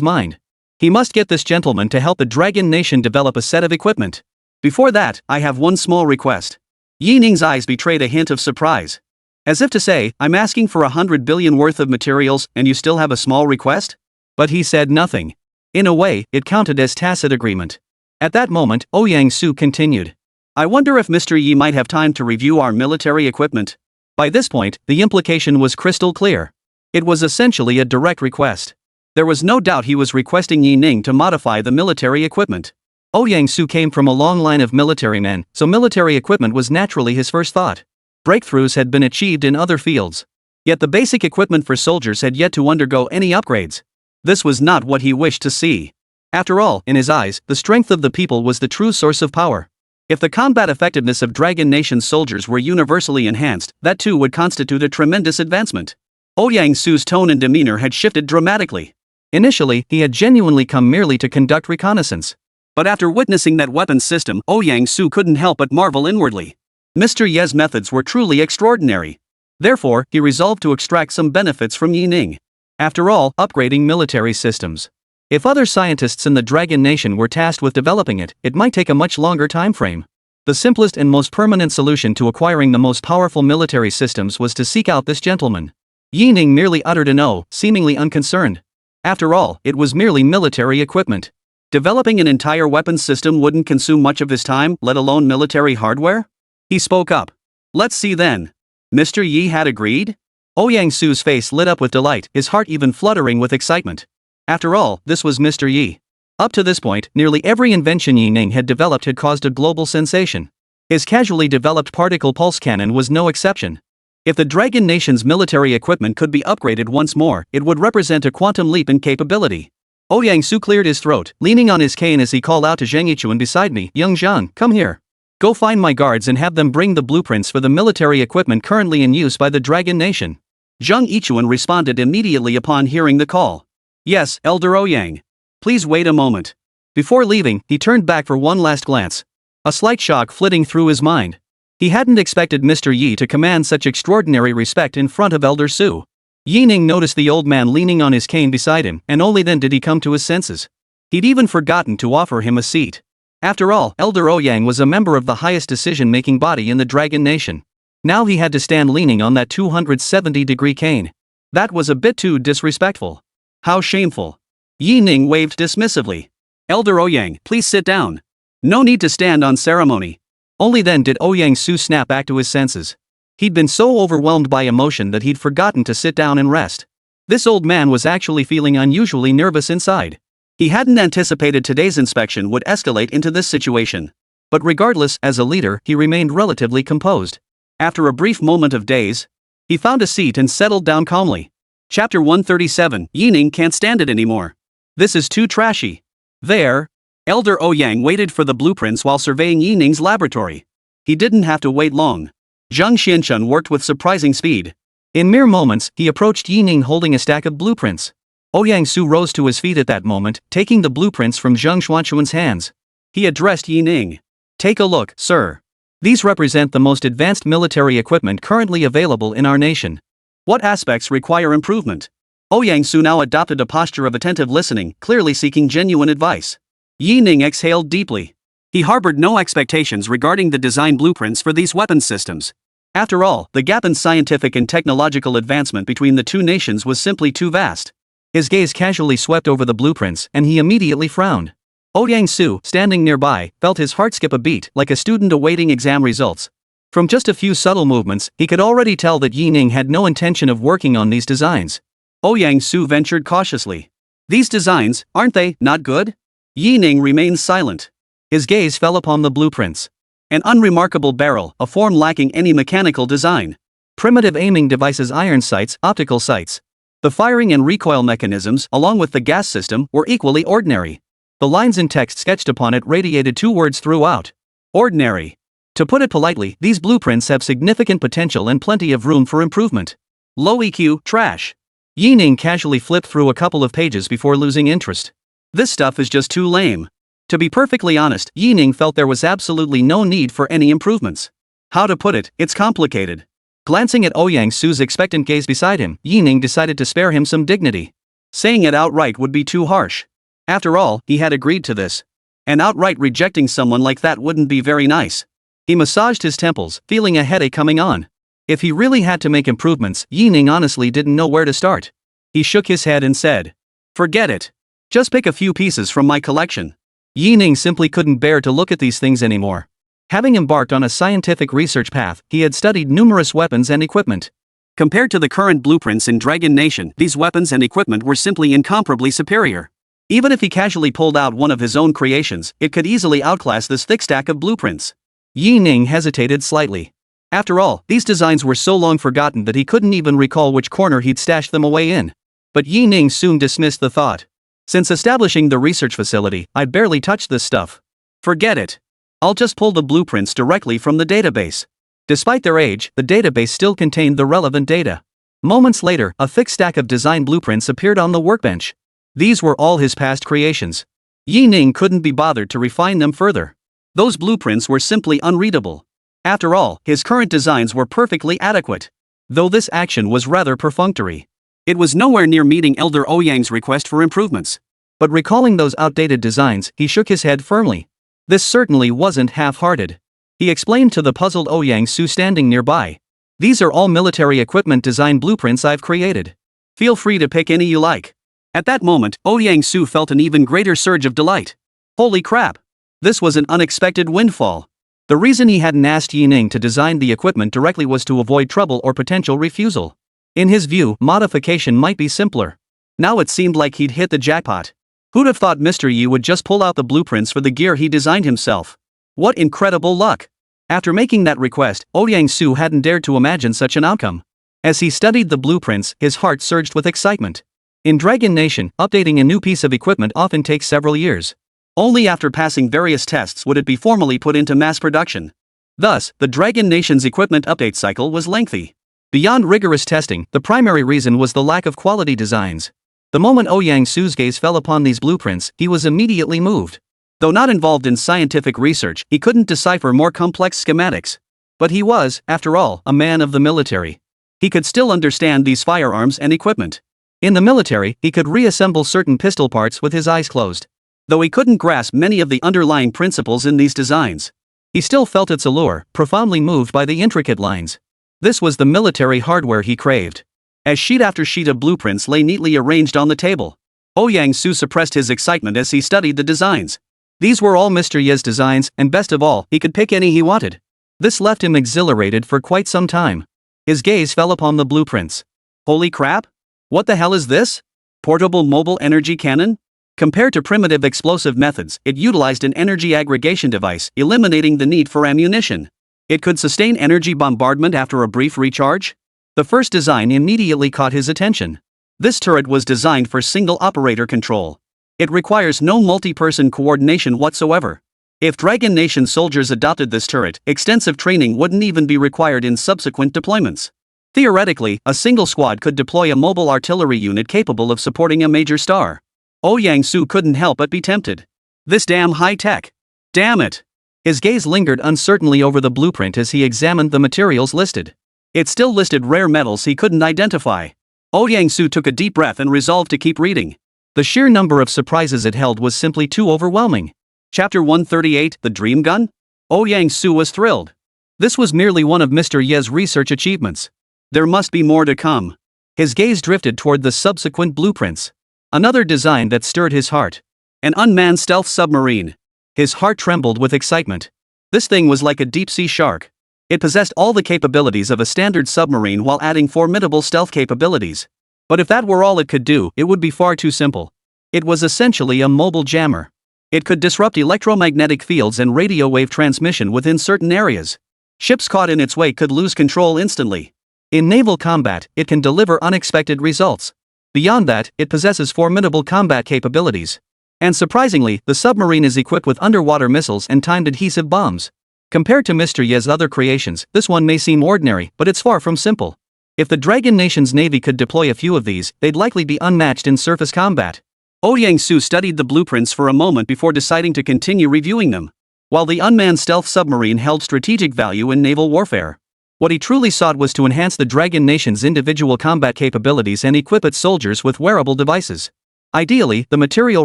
mind. He must get this gentleman to help the Dragon Nation develop a set of equipment. Before that, I have one small request. Yi Ning's eyes betrayed a hint of surprise. As if to say, I'm asking for 100 billion worth of materials and you still have a small request? But he said nothing. In a way, it counted as tacit agreement. At that moment, Ouyang Su continued. I wonder if Mr. Yi might have time to review our military equipment. By this point, the implication was crystal clear. It was essentially a direct request. There was no doubt he was requesting Yi Ning to modify the military equipment. Ouyang Su came from a long line of military men, so military equipment was naturally his first thought. Breakthroughs had been achieved in other fields. Yet the basic equipment for soldiers had yet to undergo any upgrades. This was not what he wished to see. After all, in his eyes, the strength of the people was the true source of power. If the combat effectiveness of Dragon Nation's soldiers were universally enhanced, that too would constitute a tremendous advancement. Ouyang Su's tone and demeanor had shifted dramatically. Initially, he had genuinely come merely to conduct reconnaissance. But after witnessing that weapons system, Ouyang Su couldn't help but marvel inwardly. Mr. Ye's methods were truly extraordinary. Therefore, he resolved to extract some benefits from Yi Ning. After all, upgrading military systems. If other scientists in the Dragon Nation were tasked with developing it, it might take a much longer time frame. The simplest and most permanent solution to acquiring the most powerful military systems was to seek out this gentleman. Yi Ning merely uttered a no, seemingly unconcerned. After all, it was merely military equipment. Developing an entire weapons system wouldn't consume much of his time, let alone military hardware? He spoke up. Let's see then. Mr. Yi had agreed? Ouyang Su's face lit up with delight, his heart even fluttering with excitement. After all, this was Mr. Yi. Up to this point, nearly every invention Yi Ning had developed had caused a global sensation. His casually developed particle pulse cannon was no exception. If the Dragon Nation's military equipment could be upgraded once more, it would represent a quantum leap in capability. Ouyang Su cleared his throat, leaning on his cane as he called out to Zheng Yichuan beside me, Young Zhang, come here. Go find my guards and have them bring the blueprints for the military equipment currently in use by the Dragon Nation. Zheng Yichuan responded immediately upon hearing the call. Yes, Elder Ouyang. Please wait a moment. Before leaving, he turned back for one last glance. A slight shock flitting through his mind. He hadn't expected Mr. Yi to command such extraordinary respect in front of Elder Su. Yi Ning noticed the old man leaning on his cane beside him, and only then did he come to his senses. He'd even forgotten to offer him a seat. After all, Elder Ouyang was a member of the highest decision-making body in the Dragon Nation. Now he had to stand leaning on that 270-degree cane. That was a bit too disrespectful. How shameful. Yi Ning waved dismissively. Elder Ouyang, please sit down. No need to stand on ceremony. Only then did Ouyang Su snap back to his senses. He'd been so overwhelmed by emotion that he'd forgotten to sit down and rest. This old man was actually feeling unusually nervous inside. He hadn't anticipated today's inspection would escalate into this situation. But regardless, as a leader, he remained relatively composed. After a brief moment of daze, he found a seat and settled down calmly. Chapter 137, Yi Ning can't stand it anymore. This is too trashy. There. Elder Ouyang waited for the blueprints while surveying Yi Ning's laboratory. He didn't have to wait long. Zheng Xianchun worked with surprising speed. In mere moments, he approached Yi Ning holding a stack of blueprints. Ouyang Su rose to his feet at that moment, taking the blueprints from Zheng Xuanchuan's hands. He addressed Yi Ning. Take a look, sir. These represent the most advanced military equipment currently available in our nation. What aspects require improvement? Ouyang Su now adopted a posture of attentive listening, clearly seeking genuine advice. Yi Ning exhaled deeply. He harbored no expectations regarding the design blueprints for these weapons systems. After all, the gap in scientific and technological advancement between the two nations was simply too vast. His gaze casually swept over the blueprints and he immediately frowned. Yang-soo, standing nearby, felt his heart skip a beat like a student awaiting exam results. From just a few subtle movements, he could already tell that Yi-Ning had no intention of working on these designs. Yang-soo ventured cautiously. These designs, aren't they not good? Yi-Ning remained silent. His gaze fell upon the blueprints. An unremarkable barrel, a form lacking any mechanical design. Primitive aiming devices, iron sights, optical sights. The firing and recoil mechanisms, along with the gas system, were equally ordinary. The lines and text sketched upon it radiated two words throughout. Ordinary. To put it politely, these blueprints have significant potential and plenty of room for improvement. Low EQ, trash. Yi-Ning casually flipped through a couple of pages before losing interest. This stuff is just too lame. To be perfectly honest, Yi-Ning felt there was absolutely no need for any improvements. How to put it, it's complicated. Glancing at Yang-soo's expectant gaze beside him, Yi-Ning decided to spare him some dignity. Saying it outright would be too harsh. After all, he had agreed to this. And outright rejecting someone like that wouldn't be very nice. He massaged his temples, feeling a headache coming on. If he really had to make improvements, Yi-Ning honestly didn't know where to start. He shook his head and said, "Forget it. Just pick a few pieces from my collection." Yi-Ning simply couldn't bear to look at these things anymore. Having embarked on a scientific research path, he had studied numerous weapons and equipment. Compared to the current blueprints in Dragon Nation, these weapons and equipment were simply incomparably superior. Even if he casually pulled out one of his own creations, it could easily outclass this thick stack of blueprints. Yi-Ning hesitated slightly. After all, these designs were so long forgotten that he couldn't even recall which corner he'd stashed them away in. But Yi-Ning soon dismissed the thought. Since establishing the research facility, I'd barely touched this stuff. Forget it. I'll just pull the blueprints directly from the database. Despite their age, the database still contained the relevant data. Moments later, a thick stack of design blueprints appeared on the workbench. These were all his past creations. Yi-Ning couldn't be bothered to refine them further. Those blueprints were simply unreadable. After all, his current designs were perfectly adequate. Though this action was rather perfunctory. It was nowhere near meeting Elder Ouyang's request for improvements. But recalling those outdated designs, he shook his head firmly. This certainly wasn't half-hearted. He explained to the puzzled Yang-soo standing nearby. These are all military equipment design blueprints I've created. Feel free to pick any you like. At that moment, Yang-soo felt an even greater surge of delight. Holy crap! This was an unexpected windfall. The reason he hadn't asked Yi-Ning to design the equipment directly was to avoid trouble or potential refusal. In his view, modification might be simpler. Now it seemed like he'd hit the jackpot. Who'd have thought Mr. Yi would just pull out the blueprints for the gear he designed himself? What incredible luck! After making that request, Yang-soo hadn't dared to imagine such an outcome. As he studied the blueprints, his heart surged with excitement. In Dragon Nation, updating a new piece of equipment often takes several years. Only after passing various tests would it be formally put into mass production. Thus, the Dragon Nation's equipment update cycle was lengthy. Beyond rigorous testing, the primary reason was the lack of quality designs. The moment Yang-soo's gaze fell upon these blueprints, he was immediately moved. Though not involved in scientific research, he couldn't decipher more complex schematics. But he was, after all, a man of the military. He could still understand these firearms and equipment. In the military, he could reassemble certain pistol parts with his eyes closed. Though he couldn't grasp many of the underlying principles in these designs, he still felt its allure, profoundly moved by the intricate lines. This was the military hardware he craved. As sheet after sheet of blueprints lay neatly arranged on the table, Yang-soo suppressed his excitement as he studied the designs. These were all Mr. Ye's designs, and best of all, he could pick any he wanted. This left him exhilarated for quite some time. His gaze fell upon the blueprints. Holy crap! What the hell is this? Portable mobile energy cannon? Compared to primitive explosive methods, it utilized an energy aggregation device, eliminating the need for ammunition. It could sustain energy bombardment after a brief recharge? The first design immediately caught his attention. This turret was designed for single operator control. It requires no multi-person coordination whatsoever. If Dragon Nation soldiers adopted this turret, extensive training wouldn't even be required in subsequent deployments. Theoretically, a single squad could deploy a mobile artillery unit capable of supporting a major star. Yang-soo couldn't help but be tempted. This damn high-tech. Damn it! His gaze lingered uncertainly over the blueprint as he examined the materials listed. It still listed rare metals he couldn't identify. Yang-soo took a deep breath and resolved to keep reading. The sheer number of surprises it held was simply too overwhelming. Chapter 138, The Dream Gun? Yang-soo was thrilled. This was merely one of Mr. Ye's research achievements. There must be more to come. His gaze drifted toward the subsequent blueprints. Another design that stirred his heart. An unmanned stealth submarine. His heart trembled with excitement. This thing was like a deep-sea shark. It possessed all the capabilities of a standard submarine while adding formidable stealth capabilities. But if that were all it could do, it would be far too simple. It was essentially a mobile jammer. It could disrupt electromagnetic fields and radio wave transmission within certain areas. Ships caught in its wake could lose control instantly. In naval combat, it can deliver unexpected results. Beyond that, it possesses formidable combat capabilities. And surprisingly, the submarine is equipped with underwater missiles and timed adhesive bombs. Compared to Mr. Ye's other creations, this one may seem ordinary, but it's far from simple. If the Dragon Nation's navy could deploy a few of these, they'd likely be unmatched in surface combat. Ouyang Su studied the blueprints for a moment before deciding to continue reviewing them. While the unmanned stealth submarine held strategic value in naval warfare, what he truly sought was to enhance the Dragon Nation's individual combat capabilities and equip its soldiers with wearable devices. Ideally, the material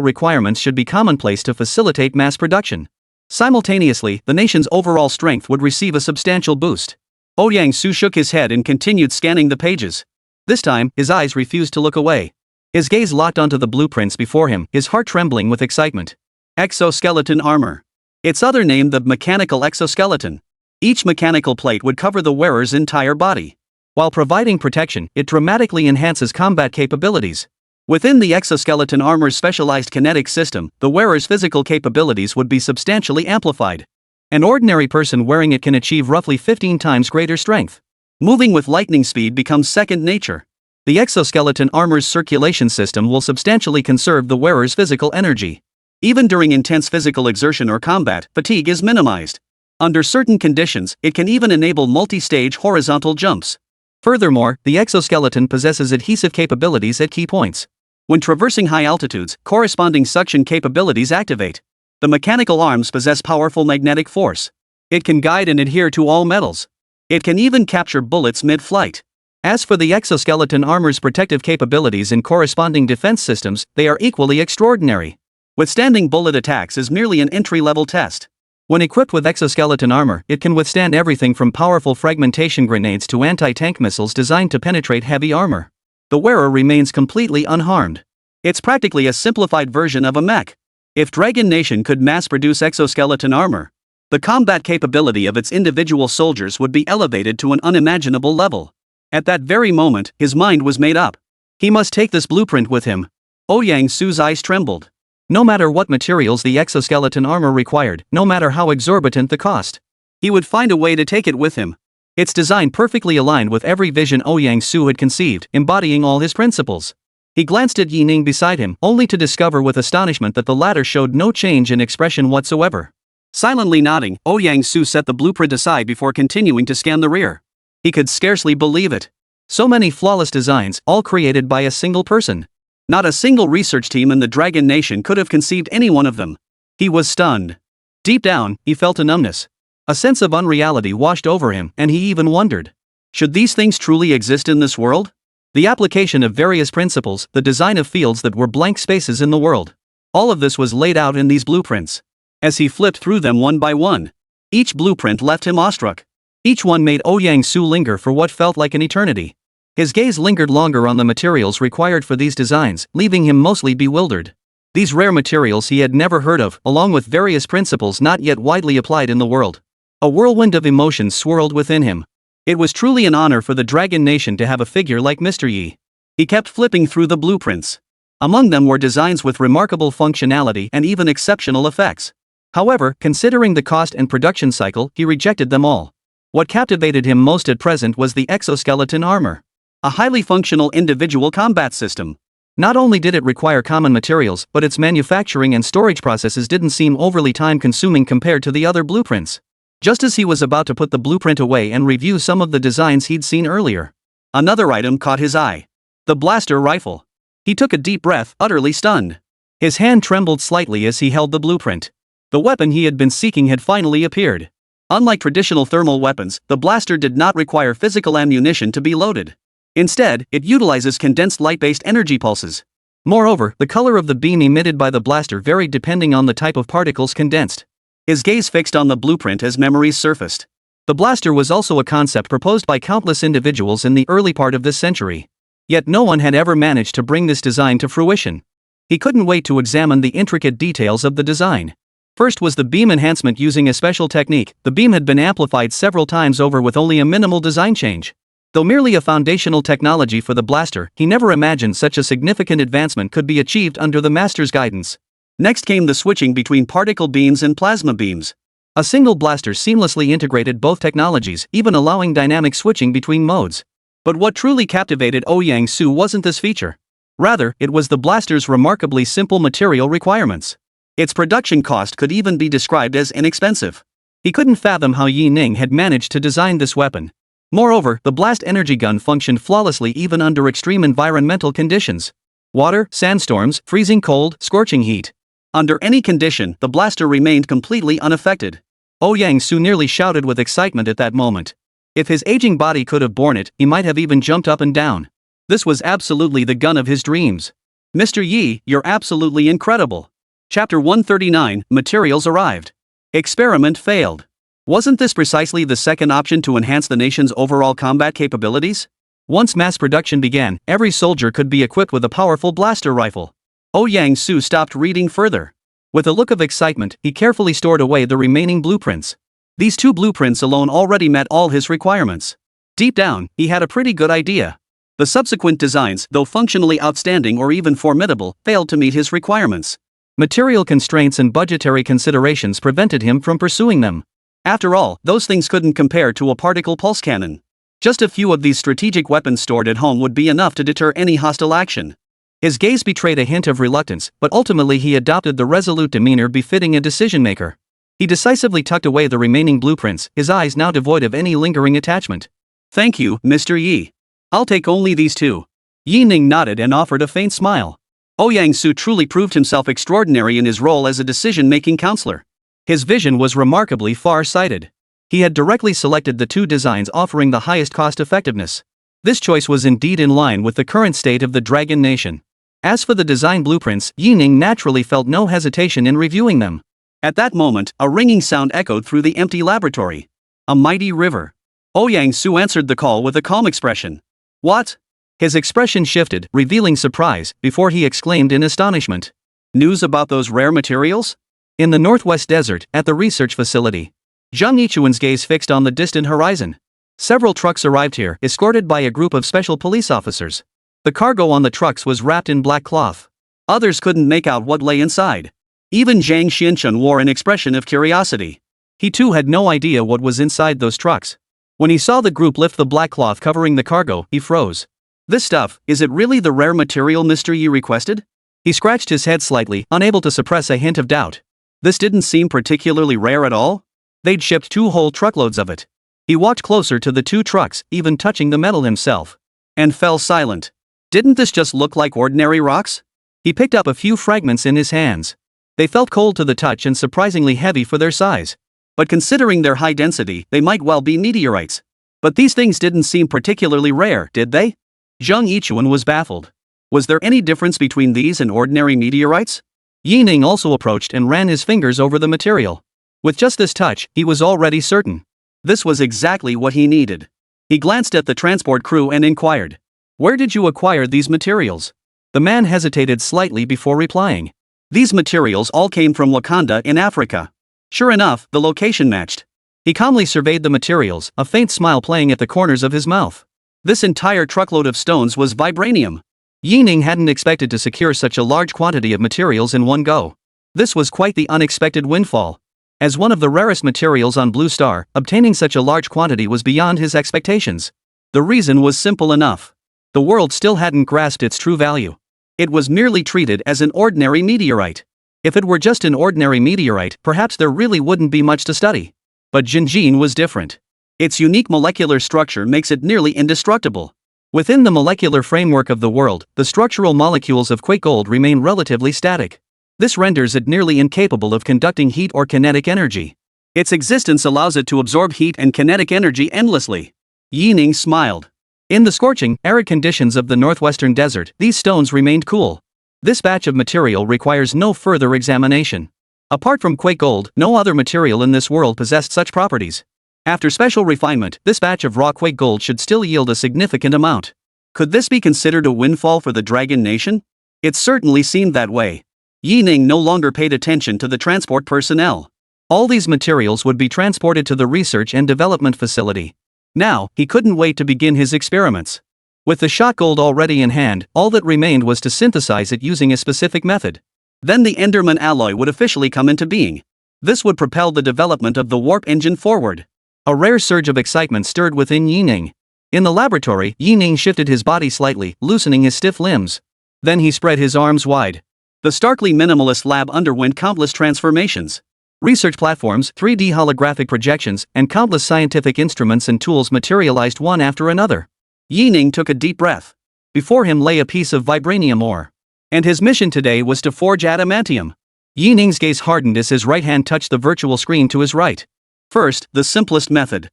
requirements should be commonplace to facilitate mass production. Simultaneously, the nation's overall strength would receive a substantial boost. Ouyang Su shook his head and continued scanning the pages. This time, his eyes refused to look away. His gaze locked onto the blueprints before him, his heart trembling with excitement. Exoskeleton armor. Its other name, the mechanical exoskeleton. Each mechanical plate would cover the wearer's entire body. While providing protection, it dramatically enhances combat capabilities. Within the exoskeleton armor's specialized kinetic system, the wearer's physical capabilities would be substantially amplified. An ordinary person wearing it can achieve roughly 15 times greater strength. Moving with lightning speed becomes second nature. The exoskeleton armor's circulation system will substantially conserve the wearer's physical energy. Even during intense physical exertion or combat, fatigue is minimized. Under certain conditions, it can even enable multi-stage horizontal jumps. Furthermore, the exoskeleton possesses adhesive capabilities at key points. When traversing high altitudes, corresponding suction capabilities activate. The mechanical arms possess powerful magnetic force. It can guide and adhere to all metals. It can even capture bullets mid-flight. As for the exoskeleton armor's protective capabilities and corresponding defense systems, they are equally extraordinary. Withstanding bullet attacks is merely an entry-level test. When equipped with exoskeleton armor, it can withstand everything from powerful fragmentation grenades to anti-tank missiles designed to penetrate heavy armor. The wearer remains completely unharmed. It's practically a simplified version of a mech. If Dragon Nation could mass-produce exoskeleton armor, the combat capability of its individual soldiers would be elevated to an unimaginable level. At that very moment, his mind was made up. He must take this blueprint with him. Ouyang Su's eyes trembled. No matter what materials the exoskeleton armor required, no matter how exorbitant the cost, he would find a way to take it with him. Its design perfectly aligned with every vision Ouyang Su had conceived, embodying all his principles. He glanced at Yi Ning beside him, only to discover with astonishment that the latter showed no change in expression whatsoever. Silently nodding, Ouyang Su set the blueprint aside before continuing to scan the rear. He could scarcely believe it. So many flawless designs, all created by a single person. Not a single research team in the Dragon Nation could have conceived any one of them. He was stunned. Deep down, he felt a numbness. A sense of unreality washed over him, and he even wondered. Should these things truly exist in this world? The application of various principles, the design of fields that were blank spaces in the world. All of this was laid out in these blueprints. As he flipped through them one by one, each blueprint left him awestruck. Each one made Ouyang Su linger for what felt like an eternity. His gaze lingered longer on the materials required for these designs, leaving him mostly bewildered. These rare materials he had never heard of, along with various principles not yet widely applied in the world. A whirlwind of emotions swirled within him. It was truly an honor for the Dragon Nation to have a figure like Mr. Yi. He kept flipping through the blueprints. Among them were designs with remarkable functionality and even exceptional effects. However, considering the cost and production cycle, he rejected them all. What captivated him most at present was the exoskeleton armor. A highly functional individual combat system. Not only did it require common materials, but its manufacturing and storage processes didn't seem overly time-consuming compared to the other blueprints. Just as he was about to put the blueprint away and review some of the designs he'd seen earlier, another item caught his eye. The blaster rifle. He took a deep breath, utterly stunned. His hand trembled slightly as he held the blueprint. The weapon he had been seeking had finally appeared. Unlike traditional thermal weapons, the blaster did not require physical ammunition to be loaded. Instead, it utilizes condensed light-based energy pulses. Moreover, the color of the beam emitted by the blaster varied depending on the type of particles condensed. His gaze fixed on the blueprint as memories surfaced. The blaster was also a concept proposed by countless individuals in the early part of this century. Yet no one had ever managed to bring this design to fruition. He couldn't wait to examine the intricate details of the design. First was the beam enhancement using a special technique. The beam had been amplified several times over with only a minimal design change. Though merely a foundational technology for the blaster, he never imagined such a significant advancement could be achieved under the master's guidance. Next came the switching between particle beams and plasma beams. A single blaster seamlessly integrated both technologies, even allowing dynamic switching between modes. But what truly captivated Ouyang Su wasn't this feature. Rather, it was the blaster's remarkably simple material requirements. Its production cost could even be described as inexpensive. He couldn't fathom how Yi Ning had managed to design this weapon. Moreover, the blast energy gun functioned flawlessly even under extreme environmental conditions. Water, sandstorms, freezing cold, scorching heat. Under any condition, the blaster remained completely unaffected. Ouyang Su nearly shouted with excitement at that moment. If his aging body could have borne it, he might have even jumped up and down. This was absolutely the gun of his dreams. Mr. Yi, you're absolutely incredible. Chapter 139, Materials arrived. Experiment failed. Wasn't this precisely the second option to enhance the nation's overall combat capabilities? Once mass production began, every soldier could be equipped with a powerful blaster rifle. Ouyang Su stopped reading further. With a look of excitement, he carefully stored away the remaining blueprints. These 2 blueprints alone already met all his requirements. Deep down, he had a pretty good idea. The subsequent designs, though functionally outstanding or even formidable, failed to meet his requirements. Material constraints and budgetary considerations prevented him from pursuing them. After all, those things couldn't compare to a particle pulse cannon. Just a few of these strategic weapons stored at home would be enough to deter any hostile action. His gaze betrayed a hint of reluctance, but ultimately he adopted the resolute demeanor befitting a decision-maker. He decisively tucked away the remaining blueprints, his eyes now devoid of any lingering attachment. Thank you, Mr. Yi. I'll take only these 2. Yi Ning nodded and offered a faint smile. Ouyang Su truly proved himself extraordinary in his role as a decision-making counselor. His vision was remarkably far-sighted. He had directly selected the 2 designs offering the highest cost-effectiveness. This choice was indeed in line with the current state of the Dragon Nation. As for the design blueprints, Yi Ning naturally felt no hesitation in reviewing them. At that moment, a ringing sound echoed through the empty laboratory. A mighty river. Ouyang Su answered the call with a calm expression. What? His expression shifted, revealing surprise, before he exclaimed in astonishment. News about those rare materials? In the northwest desert, at the research facility. Zhang Yichuan's gaze fixed on the distant horizon. Several trucks arrived here, escorted by a group of special police officers. The cargo on the trucks was wrapped in black cloth. Others couldn't make out what lay inside. Even Zhang Xianchun wore an expression of curiosity. He too had no idea what was inside those trucks. When he saw the group lift the black cloth covering the cargo, he froze. This stuff, is it really the rare material Mr. Yi requested? He scratched his head slightly, unable to suppress a hint of doubt. This didn't seem particularly rare at all. They'd shipped 2 whole truckloads of it. He walked closer to the 2 trucks, even touching the metal himself. And fell silent. Didn't this just look like ordinary rocks? He picked up a few fragments in his hands. They felt cold to the touch and surprisingly heavy for their size. But considering their high density, they might well be meteorites. But these things didn't seem particularly rare, did they? Zhang Yichuan was baffled. Was there any difference between these and ordinary meteorites? Yi Ning also approached and ran his fingers over the material. With just this touch, he was already certain. This was exactly what he needed. He glanced at the transport crew and inquired. Where did you acquire these materials? The man hesitated slightly before replying. These materials all came from Wakanda in Africa. Sure enough, the location matched. He calmly surveyed the materials, a faint smile playing at the corners of his mouth. This entire truckload of stones was vibranium. Yi Ning hadn't expected to secure such a large quantity of materials in one go. This was quite the unexpected windfall. As one of the rarest materials on Blue Star, obtaining such a large quantity was beyond his expectations. The reason was simple enough. The world still hadn't grasped its true value. It was merely treated as an ordinary meteorite. If it were just an ordinary meteorite, perhaps there really wouldn't be much to study. But Jinjin was different. Its unique molecular structure makes it nearly indestructible. Within the molecular framework of the world, the structural molecules of quake gold remain relatively static. This renders it nearly incapable of conducting heat or kinetic energy. Its existence allows it to absorb heat and kinetic energy endlessly. Yi Ning smiled. In the scorching, arid conditions of the northwestern desert, these stones remained cool. This batch of material requires no further examination. Apart from quake gold, no other material in this world possessed such properties. After special refinement, this batch of raw quake gold should still yield a significant amount. Could this be considered a windfall for the Dragon Nation? It certainly seemed that way. Yi Ning no longer paid attention to the transport personnel. All these materials would be transported to the research and development facility. Now, he couldn't wait to begin his experiments. With the shot gold already in hand, all that remained was to synthesize it using a specific method. Then the Enderman alloy would officially come into being. This would propel the development of the warp engine forward. A rare surge of excitement stirred within Yi Ning. In the laboratory, Yi Ning shifted his body slightly, loosening his stiff limbs. Then he spread his arms wide. The starkly minimalist lab underwent countless transformations. Research platforms, 3D holographic projections, and countless scientific instruments and tools materialized one after another. Yi Ning took a deep breath. Before him lay a piece of vibranium ore. And his mission today was to forge adamantium. Yi Ning's gaze hardened as his right hand touched the virtual screen to his right. First, the simplest method.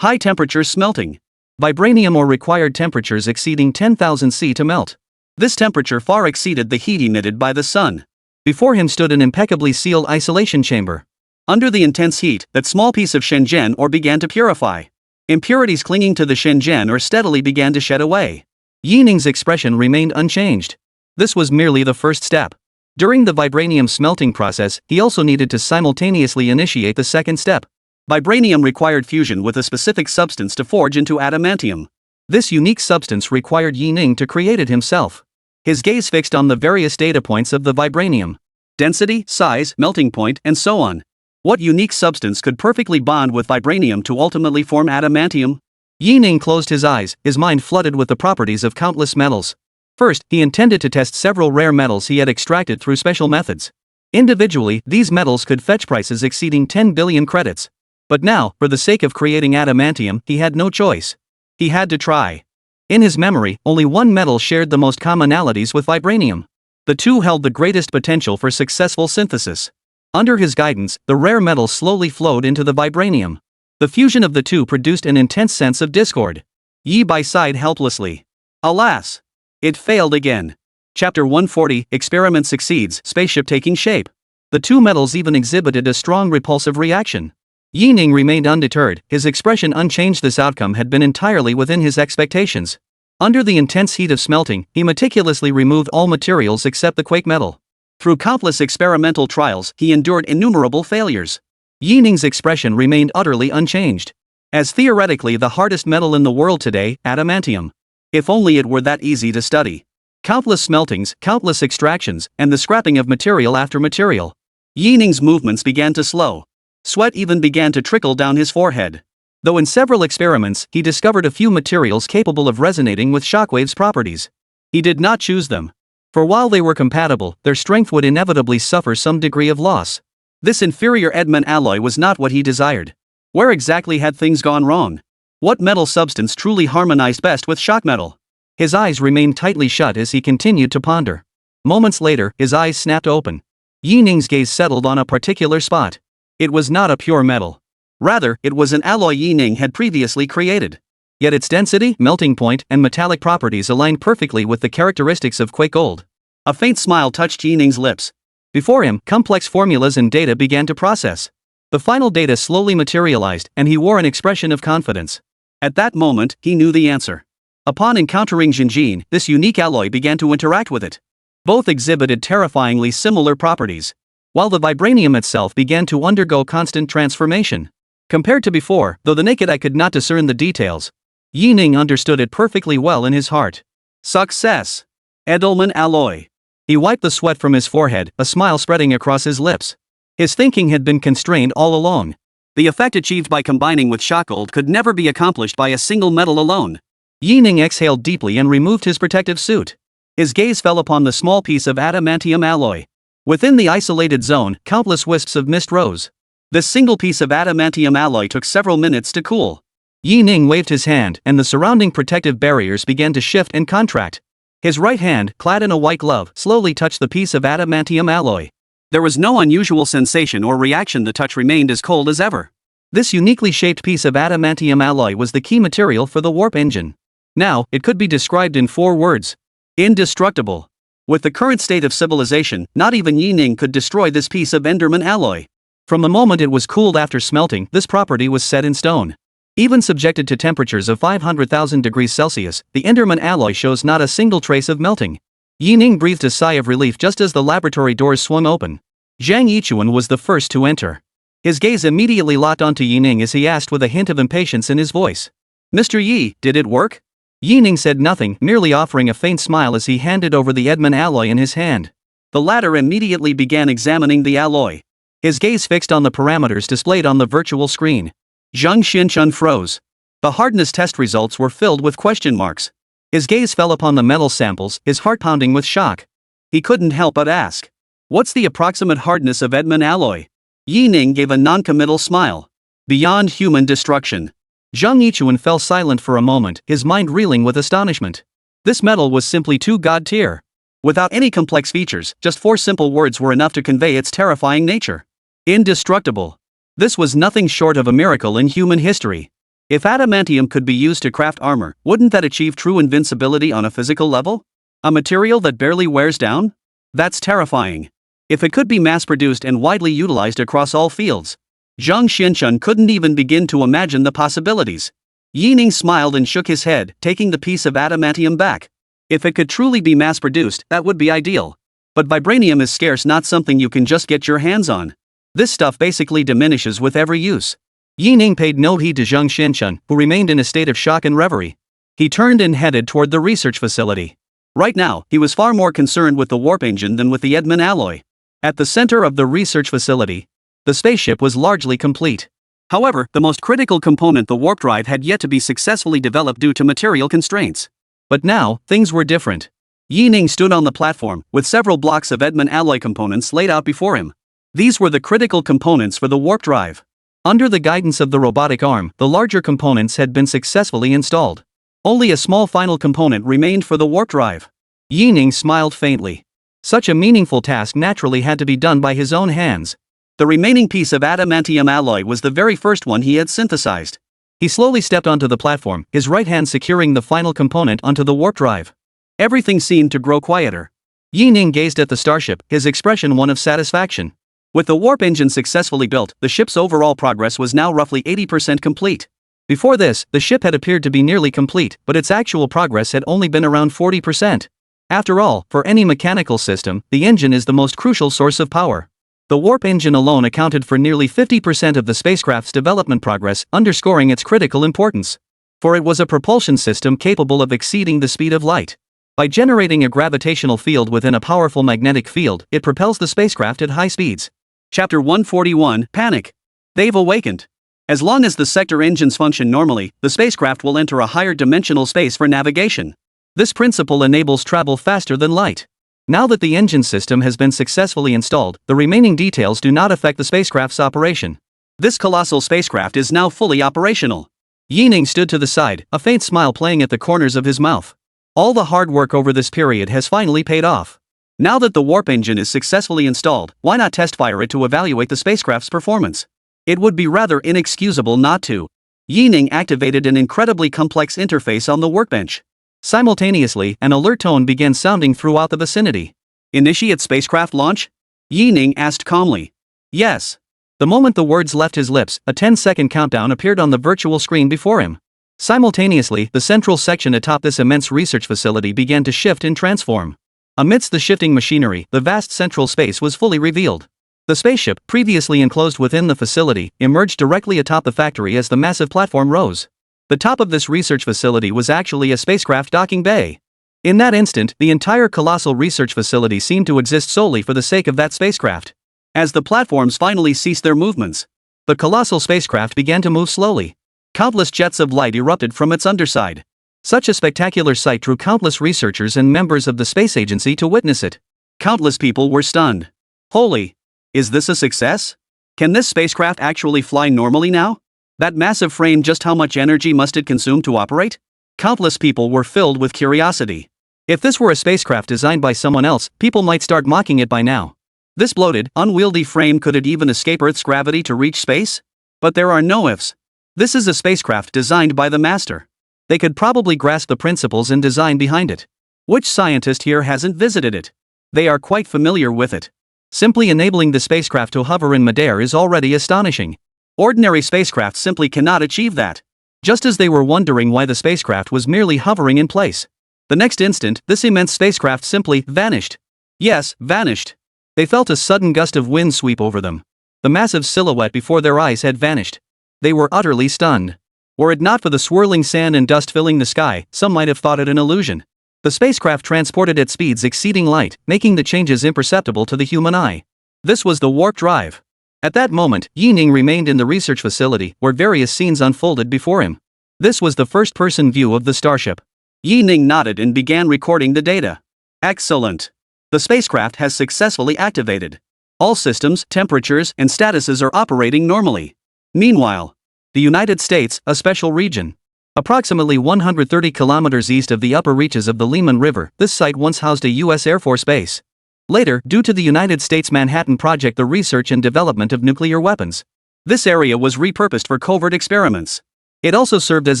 High-temperature smelting. Vibranium ore required temperatures exceeding 10,000 C to melt. This temperature far exceeded the heat emitted by the sun. Before him stood an impeccably sealed isolation chamber. Under the intense heat, that small piece of 6th-Gen ore began to purify. Impurities clinging to the 6th-Gen ore steadily began to shed away. Yi Ning's expression remained unchanged. This was merely the first step. During the vibranium smelting process, he also needed to simultaneously initiate the second step. Vibranium required fusion with a specific substance to forge into adamantium. This unique substance required Yi Ning to create it himself. His gaze fixed on the various data points of the vibranium. Density, size, melting point, and so on. What unique substance could perfectly bond with vibranium to ultimately form adamantium? Yi Ning closed his eyes, his mind flooded with the properties of countless metals. First, he intended to test several rare metals he had extracted through special methods. Individually, these metals could fetch prices exceeding 10 billion credits. But now, for the sake of creating adamantium, he had no choice. He had to try. In his memory, only one metal shared the most commonalities with vibranium. The two held the greatest potential for successful synthesis. Under his guidance, the rare metal slowly flowed into the vibranium. The fusion of the two produced an intense sense of discord. Yi Bai sighed helplessly. Alas! It failed again. Chapter 140, Experiment Succeeds, Spaceship Taking Shape. The two metals even exhibited a strong repulsive reaction. Yi Ning remained undeterred, his expression unchanged. This outcome had been entirely within his expectations. Under the intense heat of smelting, he meticulously removed all materials except the quake metal. Through countless experimental trials, he endured innumerable failures. Yi Ning's expression remained utterly unchanged. As theoretically the hardest metal in the world today, adamantium. If only it were that easy to study. Countless smeltings, countless extractions, and the scrapping of material after material. Yi Ning's movements began to slow. Sweat even began to trickle down his forehead. Though in several experiments, he discovered a few materials capable of resonating with shockwave's properties. He did not choose them. For while they were compatible, their strength would inevitably suffer some degree of loss. This inferior Edman alloy was not what he desired. Where exactly had things gone wrong? What metal substance truly harmonized best with shock metal? His eyes remained tightly shut as he continued to ponder. Moments later, his eyes snapped open. Yi Ning's gaze settled on a particular spot. It was not a pure metal. Rather, it was an alloy Yi Ning had previously created. Yet its density, melting point, and metallic properties aligned perfectly with the characteristics of quake gold. A faint smile touched Yi Ning's lips. Before him, complex formulas and data began to process. The final data slowly materialized, and he wore an expression of confidence. At that moment, he knew the answer. Upon encountering Jinjin, this unique alloy began to interact with it. Both exhibited terrifyingly similar properties. While the vibranium itself began to undergo constant transformation. Compared to before, though the naked eye could not discern the details, Yi Ning understood it perfectly well in his heart. Success! Edelman alloy. He wiped the sweat from his forehead, a smile spreading across his lips. His thinking had been constrained all along. The effect achieved by combining with shock gold could never be accomplished by a single metal alone. Yi Ning exhaled deeply and removed his protective suit. His gaze fell upon the small piece of adamantium alloy. Within the isolated zone, countless wisps of mist rose. This single piece of adamantium alloy took several minutes to cool. Yi Ning waved his hand, and the surrounding protective barriers began to shift and contract. His right hand, clad in a white glove, slowly touched the piece of adamantium alloy. There was no unusual sensation or reaction. The touch remained as cold as ever. This uniquely shaped piece of adamantium alloy was the key material for the warp engine. Now, it could be described in 4 words. Indestructible. With the current state of civilization, not even Yi Ning could destroy this piece of Enderman alloy. From the moment it was cooled after smelting, this property was set in stone. Even subjected to temperatures of 500,000 degrees Celsius, the Enderman alloy shows not a single trace of melting. Yining breathed a sigh of relief just as the laboratory doors swung open. Zhang Yichuan was the first to enter. His gaze immediately locked onto Yining as he asked with a hint of impatience in his voice. "Mr. Yi, did it work?" Yining said nothing, merely offering a faint smile as he handed over the Edman alloy in his hand. The latter immediately began examining the alloy. His gaze fixed on the parameters displayed on the virtual screen. Zhang Xianchun froze. The hardness test results were filled with question marks. His gaze fell upon the metal samples, his heart pounding with shock. He couldn't help but ask, "What's the approximate hardness of Edman alloy?" Yining gave a non-committal smile. "Beyond human destruction." Zhang Yichuan fell silent for a moment, his mind reeling with astonishment. This metal was simply too god-tier. Without any complex features, just 4 simple words were enough to convey its terrifying nature. Indestructible. This was nothing short of a miracle in human history. If adamantium could be used to craft armor, wouldn't that achieve true invincibility on a physical level? A material that barely wears down? That's terrifying. If it could be mass-produced and widely utilized across all fields. Zhang Xianchun couldn't even begin to imagine the possibilities. Yining smiled and shook his head, taking the piece of adamantium back. If it could truly be mass-produced, that would be ideal. But vibranium is scarce, not something you can just get your hands on. This stuff basically diminishes with every use. Yining paid no heed to Zhang Xianchun, who remained in a state of shock and reverie. He turned and headed toward the research facility. Right now, he was far more concerned with the warp engine than with the Edman alloy. At the center of the research facility, the spaceship was largely complete. However, the most critical component, the warp drive, had yet to be successfully developed due to material constraints. But now, things were different. Yining stood on the platform, with several blocks of Edman alloy components laid out before him. These were the critical components for the warp drive. Under the guidance of the robotic arm, the larger components had been successfully installed. Only a small final component remained for the warp drive. Yining smiled faintly. Such a meaningful task naturally had to be done by his own hands. The remaining piece of adamantium alloy was the very first one he had synthesized. He slowly stepped onto the platform, his right hand securing the final component onto the warp drive. Everything seemed to grow quieter. Yining gazed at the starship, his expression one of satisfaction. With the warp engine successfully built, the ship's overall progress was now roughly 80% complete. Before this, the ship had appeared to be nearly complete, but its actual progress had only been around 40%. After all, for any mechanical system, the engine is the most crucial source of power. The warp engine alone accounted for nearly 50% of the spacecraft's development progress, underscoring its critical importance. For it was a propulsion system capable of exceeding the speed of light. By generating a gravitational field within a powerful magnetic field, it propels the spacecraft at high speeds. Chapter 141, Panic. They've awakened. As long as the sector engines function normally, the spacecraft will enter a higher dimensional space for navigation. This principle enables travel faster than light. Now that the engine system has been successfully installed, the remaining details do not affect the spacecraft's operation. This colossal spacecraft is now fully operational. Yining stood to the side, a faint smile playing at the corners of his mouth. All the hard work over this period has finally paid off. Now that the warp engine is successfully installed, why not test fire it to evaluate the spacecraft's performance? It would be rather inexcusable not to. Yining activated an incredibly complex interface on the workbench. Simultaneously, an alert tone began sounding throughout the vicinity. "Initiate spacecraft launch?" Yining asked calmly. "Yes." The moment the words left his lips, a 10-second countdown appeared on the virtual screen before him. Simultaneously, the central section atop this immense research facility began to shift and transform. Amidst the shifting machinery, the vast central space was fully revealed. The spaceship, previously enclosed within the facility, emerged directly atop the factory as the massive platform rose. The top of this research facility was actually a spacecraft docking bay. In that instant, the entire colossal research facility seemed to exist solely for the sake of that spacecraft. As the platforms finally ceased their movements, the colossal spacecraft began to move slowly. Countless jets of light erupted from its underside. Such a spectacular sight drew countless researchers and members of the space agency to witness it. Countless people were stunned. Holy! Is this a success? Can this spacecraft actually fly normally now? That massive frame, just how much energy must it consume to operate? Countless people were filled with curiosity. If this were a spacecraft designed by someone else, people might start mocking it by now. This bloated, unwieldy frame, could it even escape Earth's gravity to reach space? But there are no ifs. This is a spacecraft designed by the master. They could probably grasp the principles and design behind it. Which scientist here hasn't visited it? They are quite familiar with it. Simply enabling the spacecraft to hover in midair is already astonishing. Ordinary spacecraft simply cannot achieve that. Just as they were wondering why the spacecraft was merely hovering in place, the next instant, this immense spacecraft simply vanished. Yes, vanished. They felt a sudden gust of wind sweep over them. The massive silhouette before their eyes had vanished. They were utterly stunned. Were it not for the swirling sand and dust filling the sky, some might have thought it an illusion. The spacecraft transported at speeds exceeding light, making the changes imperceptible to the human eye. This was the warp drive. At that moment, Yi Ning remained in the research facility, where various scenes unfolded before him. This was the first-person view of the starship. Yi Ning nodded and began recording the data. Excellent. The spacecraft has successfully activated. All systems, temperatures, and statuses are operating normally. Meanwhile, the United States, a special region. Approximately 130 kilometers east of the upper reaches of the Lehman River, this site once housed a U.S. Air Force base. Later, due to the United States Manhattan Project, the research and development of nuclear weapons, this area was repurposed for covert experiments. It also served as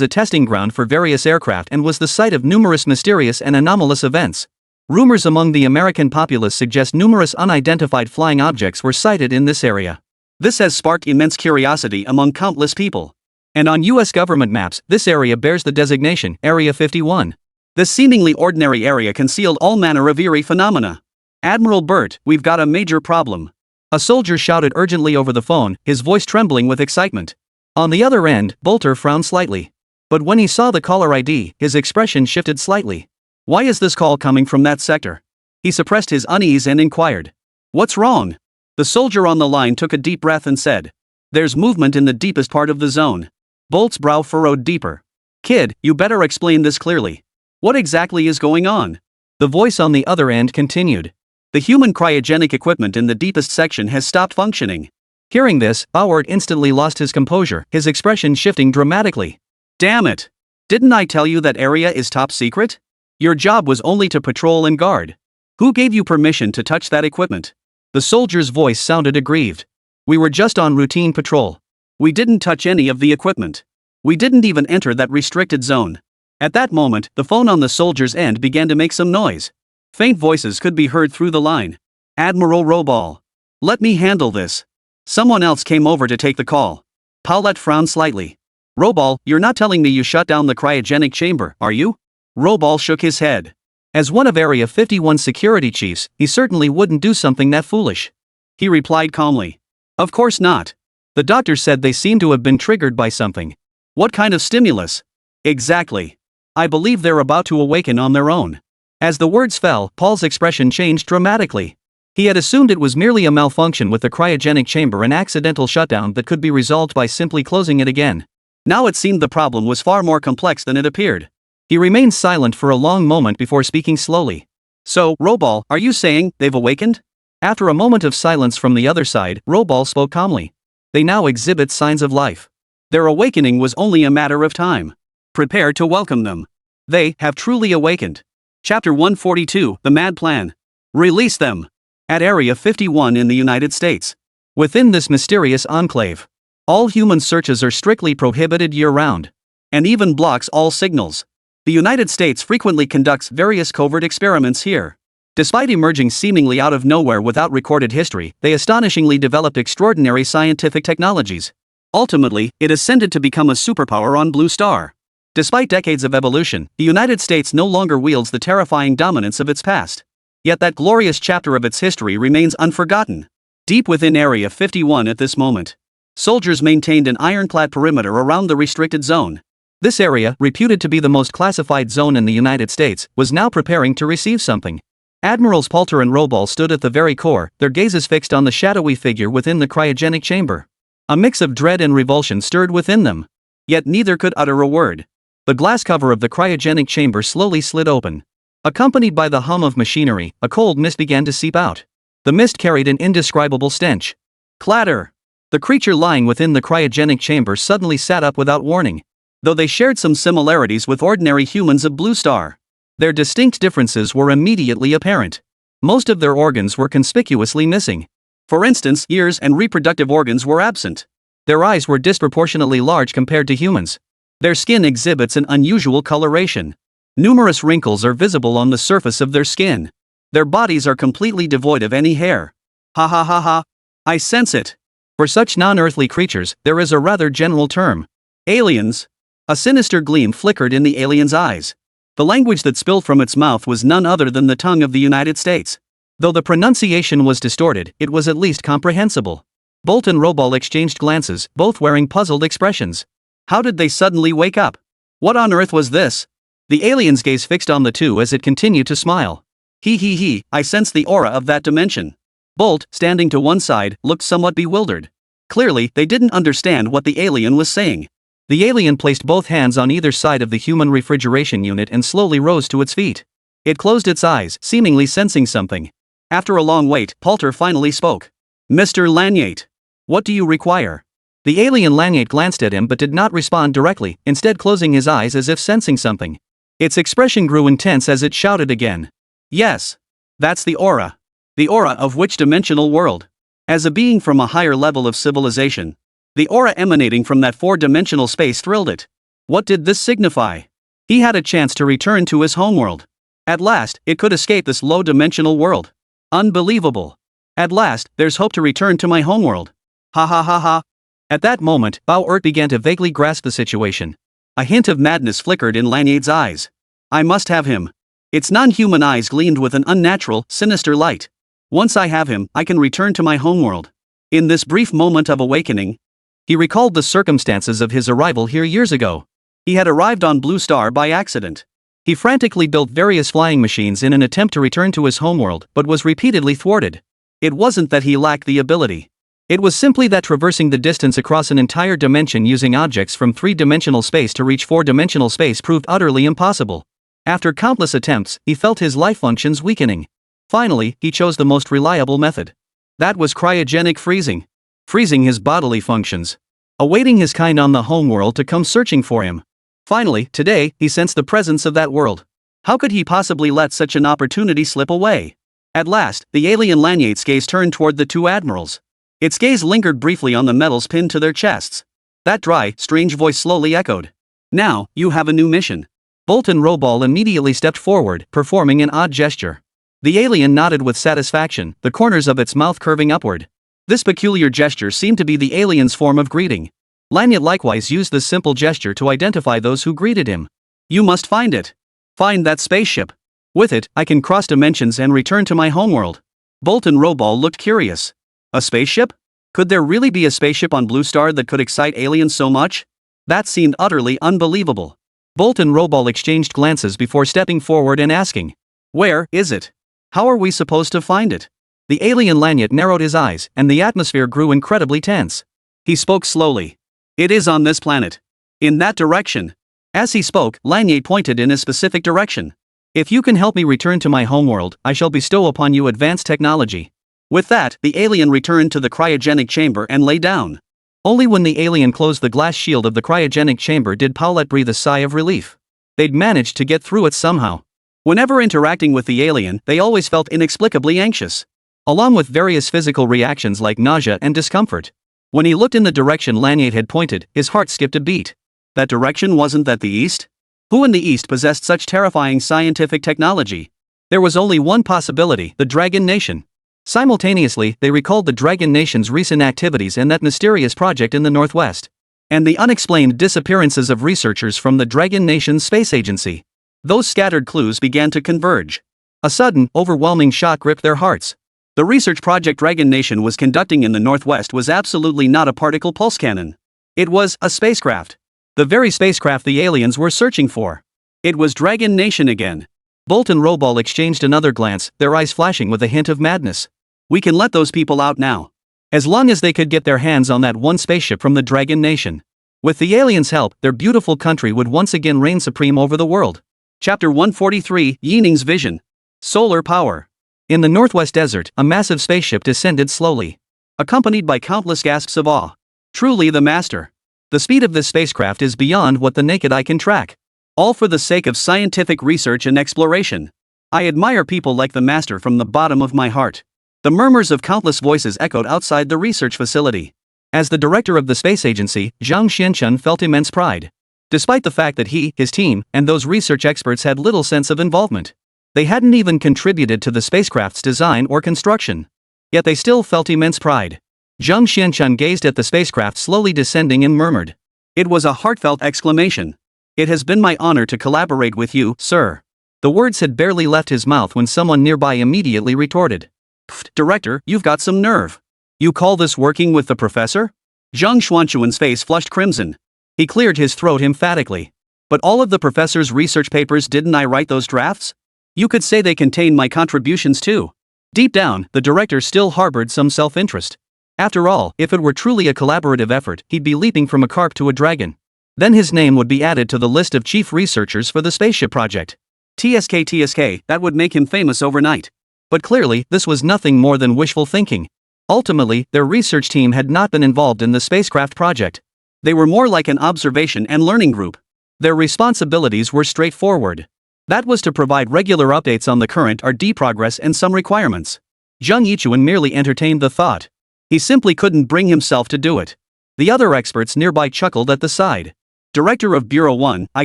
a testing ground for various aircraft and was the site of numerous mysterious and anomalous events. Rumors among the American populace suggest numerous unidentified flying objects were sighted in this area. This has sparked immense curiosity among countless people. And on U.S. government maps, this area bears the designation Area 51. This seemingly ordinary area concealed all manner of eerie phenomena. Admiral Burt, we've got a major problem. A soldier shouted urgently over the phone, his voice trembling with excitement. On the other end, Bolter frowned slightly. But when he saw the caller ID, his expression shifted slightly. Why is this call coming from that sector? He suppressed his unease and inquired. What's wrong? The soldier on the line took a deep breath and said, there's movement in the deepest part of the zone. Bolt's brow furrowed deeper. Kid, you better explain this clearly. What exactly is going on? The voice on the other end continued. The human cryogenic equipment in the deepest section has stopped functioning. Hearing this, Howard instantly lost his composure, his expression shifting dramatically. Damn it! Didn't I tell you that area is top secret? Your job was only to patrol and guard. Who gave you permission to touch that equipment? The soldier's voice sounded aggrieved. We were just on routine patrol. We didn't touch any of the equipment. We didn't even enter that restricted zone. At that moment, the phone on the soldier's end began to make some noise. Faint voices could be heard through the line. Admiral Robal. Let me handle this. Someone else came over to take the call. Paulette frowned slightly. Robal, you're not telling me you shut down the cryogenic chamber, are you? Robal shook his head. As one of Area 51's security chiefs, he certainly wouldn't do something that foolish. He replied calmly. Of course not. The doctor said they seem to have been triggered by something. What kind of stimulus? Exactly. I believe they're about to awaken on their own. As the words fell, Paul's expression changed dramatically. He had assumed it was merely a malfunction with the cryogenic chamber, an accidental shutdown that could be resolved by simply closing it again. Now it seemed the problem was far more complex than it appeared. He remained silent for a long moment before speaking slowly. So, Robal, are you saying they've awakened? After a moment of silence from the other side, Robal spoke calmly. They now exhibit signs of life. Their awakening was only a matter of time. Prepare to welcome them. They have truly awakened. Chapter 142, The Mad Plan. Release them. At Area 51 in the United States. Within this mysterious enclave, all human searches are strictly prohibited year-round, and even blocks all signals. The United States frequently conducts various covert experiments here. Despite emerging seemingly out of nowhere without recorded history, they astonishingly developed extraordinary scientific technologies. Ultimately, it ascended to become a superpower on Blue Star. Despite decades of evolution, the United States no longer wields the terrifying dominance of its past. Yet that glorious chapter of its history remains unforgotten. Deep within Area 51 at this moment, soldiers maintained an ironclad perimeter around the restricted zone. This area, reputed to be the most classified zone in the United States, was now preparing to receive something. Admirals Poulter and Robal stood at the very core, their gazes fixed on the shadowy figure within the cryogenic chamber. A mix of dread and revulsion stirred within them. Yet neither could utter a word. The glass cover of the cryogenic chamber slowly slid open. Accompanied by the hum of machinery, a cold mist began to seep out. The mist carried an indescribable stench. Clatter! The creature lying within the cryogenic chamber suddenly sat up without warning. Though they shared some similarities with ordinary humans of Blue Star, their distinct differences were immediately apparent. Most of their organs were conspicuously missing. For instance, ears and reproductive organs were absent. Their eyes were disproportionately large compared to humans. Their skin exhibits an unusual coloration. Numerous wrinkles are visible on the surface of their skin. Their bodies are completely devoid of any hair. Ha ha ha ha. I sense it. For such non-earthly creatures, there is a rather general term. Aliens. A sinister gleam flickered in the alien's eyes. The language that spilled from its mouth was none other than the tongue of the United States. Though the pronunciation was distorted, it was at least comprehensible. Bolt and Robal exchanged glances, both wearing puzzled expressions. How did they suddenly wake up? What on earth was this? The alien's gaze fixed on the two as it continued to smile. He, I sense the aura of that dimension. Bolt, standing to one side, looked somewhat bewildered. Clearly, they didn't understand what the alien was saying. The alien placed both hands on either side of the human refrigeration unit and slowly rose to its feet. It closed its eyes, seemingly sensing something. After a long wait, Poulter finally spoke. Mr. Lanyate. What do you require? The alien Lanyate glanced at him but did not respond directly, instead closing his eyes as if sensing something. Its expression grew intense as it shouted again. Yes. That's the aura. The aura of which dimensional world? As a being from a higher level of civilization, the aura emanating from that four-dimensional space thrilled it. What did this signify? He had a chance to return to his homeworld. At last, it could escape this low-dimensional world. Unbelievable. At last, there's hope to return to my homeworld. Ha ha ha ha. At that moment, Bao-Ert began to vaguely grasp the situation. A hint of madness flickered in Lanyate's eyes. I must have him. Its non-human eyes gleamed with an unnatural, sinister light. Once I have him, I can return to my homeworld. In this brief moment of awakening, he recalled the circumstances of his arrival here years ago. He had arrived on Blue Star by accident. He frantically built various flying machines in an attempt to return to his homeworld, but was repeatedly thwarted. It wasn't that he lacked the ability. It was simply that traversing the distance across an entire dimension using objects from three-dimensional space to reach four-dimensional space proved utterly impossible. After countless attempts, he felt his life functions weakening. Finally, he chose the most reliable method. That was cryogenic freezing. Freezing his bodily functions. Awaiting his kind on the homeworld to come searching for him. Finally, today, he sensed the presence of that world. How could he possibly let such an opportunity slip away? At last, the alien Lanyate's gaze turned toward the two admirals. Its gaze lingered briefly on the medals pinned to their chests. That dry, strange voice slowly echoed. Now, you have a new mission. Bolt and Robal immediately stepped forward, performing an odd gesture. The alien nodded with satisfaction, the corners of its mouth curving upward. This peculiar gesture seemed to be the alien's form of greeting. Lanyate likewise used this simple gesture to identify those who greeted him. You must find it. Find that spaceship. With it, I can cross dimensions and return to my homeworld. Bolt and Robal looked curious. A spaceship? Could there really be a spaceship on Blue Star that could excite aliens so much? That seemed utterly unbelievable. Bolt and Robal exchanged glances before stepping forward and asking. Where is it? How are we supposed to find it? The alien Lanyate narrowed his eyes, and the atmosphere grew incredibly tense. He spoke slowly. It is on this planet. In that direction. As he spoke, Lanyate pointed in a specific direction. If you can help me return to my homeworld, I shall bestow upon you advanced technology. With that, the alien returned to the cryogenic chamber and lay down. Only when the alien closed the glass shield of the cryogenic chamber did Paulette breathe a sigh of relief. They'd managed to get through it somehow. Whenever interacting with the alien, they always felt inexplicably anxious, along with various physical reactions like nausea and discomfort. When he looked in the direction Lanyate had pointed, his heart skipped a beat. That direction wasn't that the East? Who in the East possessed such terrifying scientific technology? There was only one possibility, the Dragon Nation. Simultaneously, they recalled the Dragon Nation's recent activities and that mysterious project in the Northwest. And the unexplained disappearances of researchers from the Dragon Nation's space agency. Those scattered clues began to converge. A sudden, overwhelming shock gripped their hearts. The research project Dragon Nation was conducting in the Northwest was absolutely not a particle pulse cannon. It was a spacecraft. The very spacecraft the aliens were searching for. It was Dragon Nation again. Bolt and Robal exchanged another glance, their eyes flashing with a hint of madness. We can let those people out now. As long as they could get their hands on that one spaceship from the Dragon Nation. With the aliens' help, their beautiful country would once again reign supreme over the world. Chapter 143, Yining's Vision. Solar Power. In the Northwest Desert, a massive spaceship descended slowly, accompanied by countless gasps of awe. Truly the master. The speed of this spacecraft is beyond what the naked eye can track. All for the sake of scientific research and exploration. I admire people like the master from the bottom of my heart. The murmurs of countless voices echoed outside the research facility. As the director of the space agency, Zhang Xianchun felt immense pride. Despite the fact that he, his team, and those research experts had little sense of involvement. They hadn't even contributed to the spacecraft's design or construction. Yet they still felt immense pride. Zhang Xianchun gazed at the spacecraft slowly descending and murmured. It was a heartfelt exclamation. It has been my honor to collaborate with you, sir. The words had barely left his mouth when someone nearby immediately retorted. Pfft, director, you've got some nerve. You call this working with the professor? Zhang Xuanchuan's face flushed crimson. He cleared his throat emphatically. But all of the professor's research papers, didn't I write those drafts? You could say they contain my contributions too. Deep down, the director still harbored some self-interest. After all, if it were truly a collaborative effort, he'd be leaping from a carp to a dragon. Then his name would be added to the list of chief researchers for the spaceship project. TSK, that would make him famous overnight. But clearly, this was nothing more than wishful thinking. Ultimately, their research team had not been involved in the spacecraft project. They were more like an observation and learning group. Their responsibilities were straightforward. That was to provide regular updates on the current R&D progress and some requirements. Zhang Yichuan merely entertained the thought. He simply couldn't bring himself to do it. The other experts nearby chuckled at the side. Director of Bureau 1, I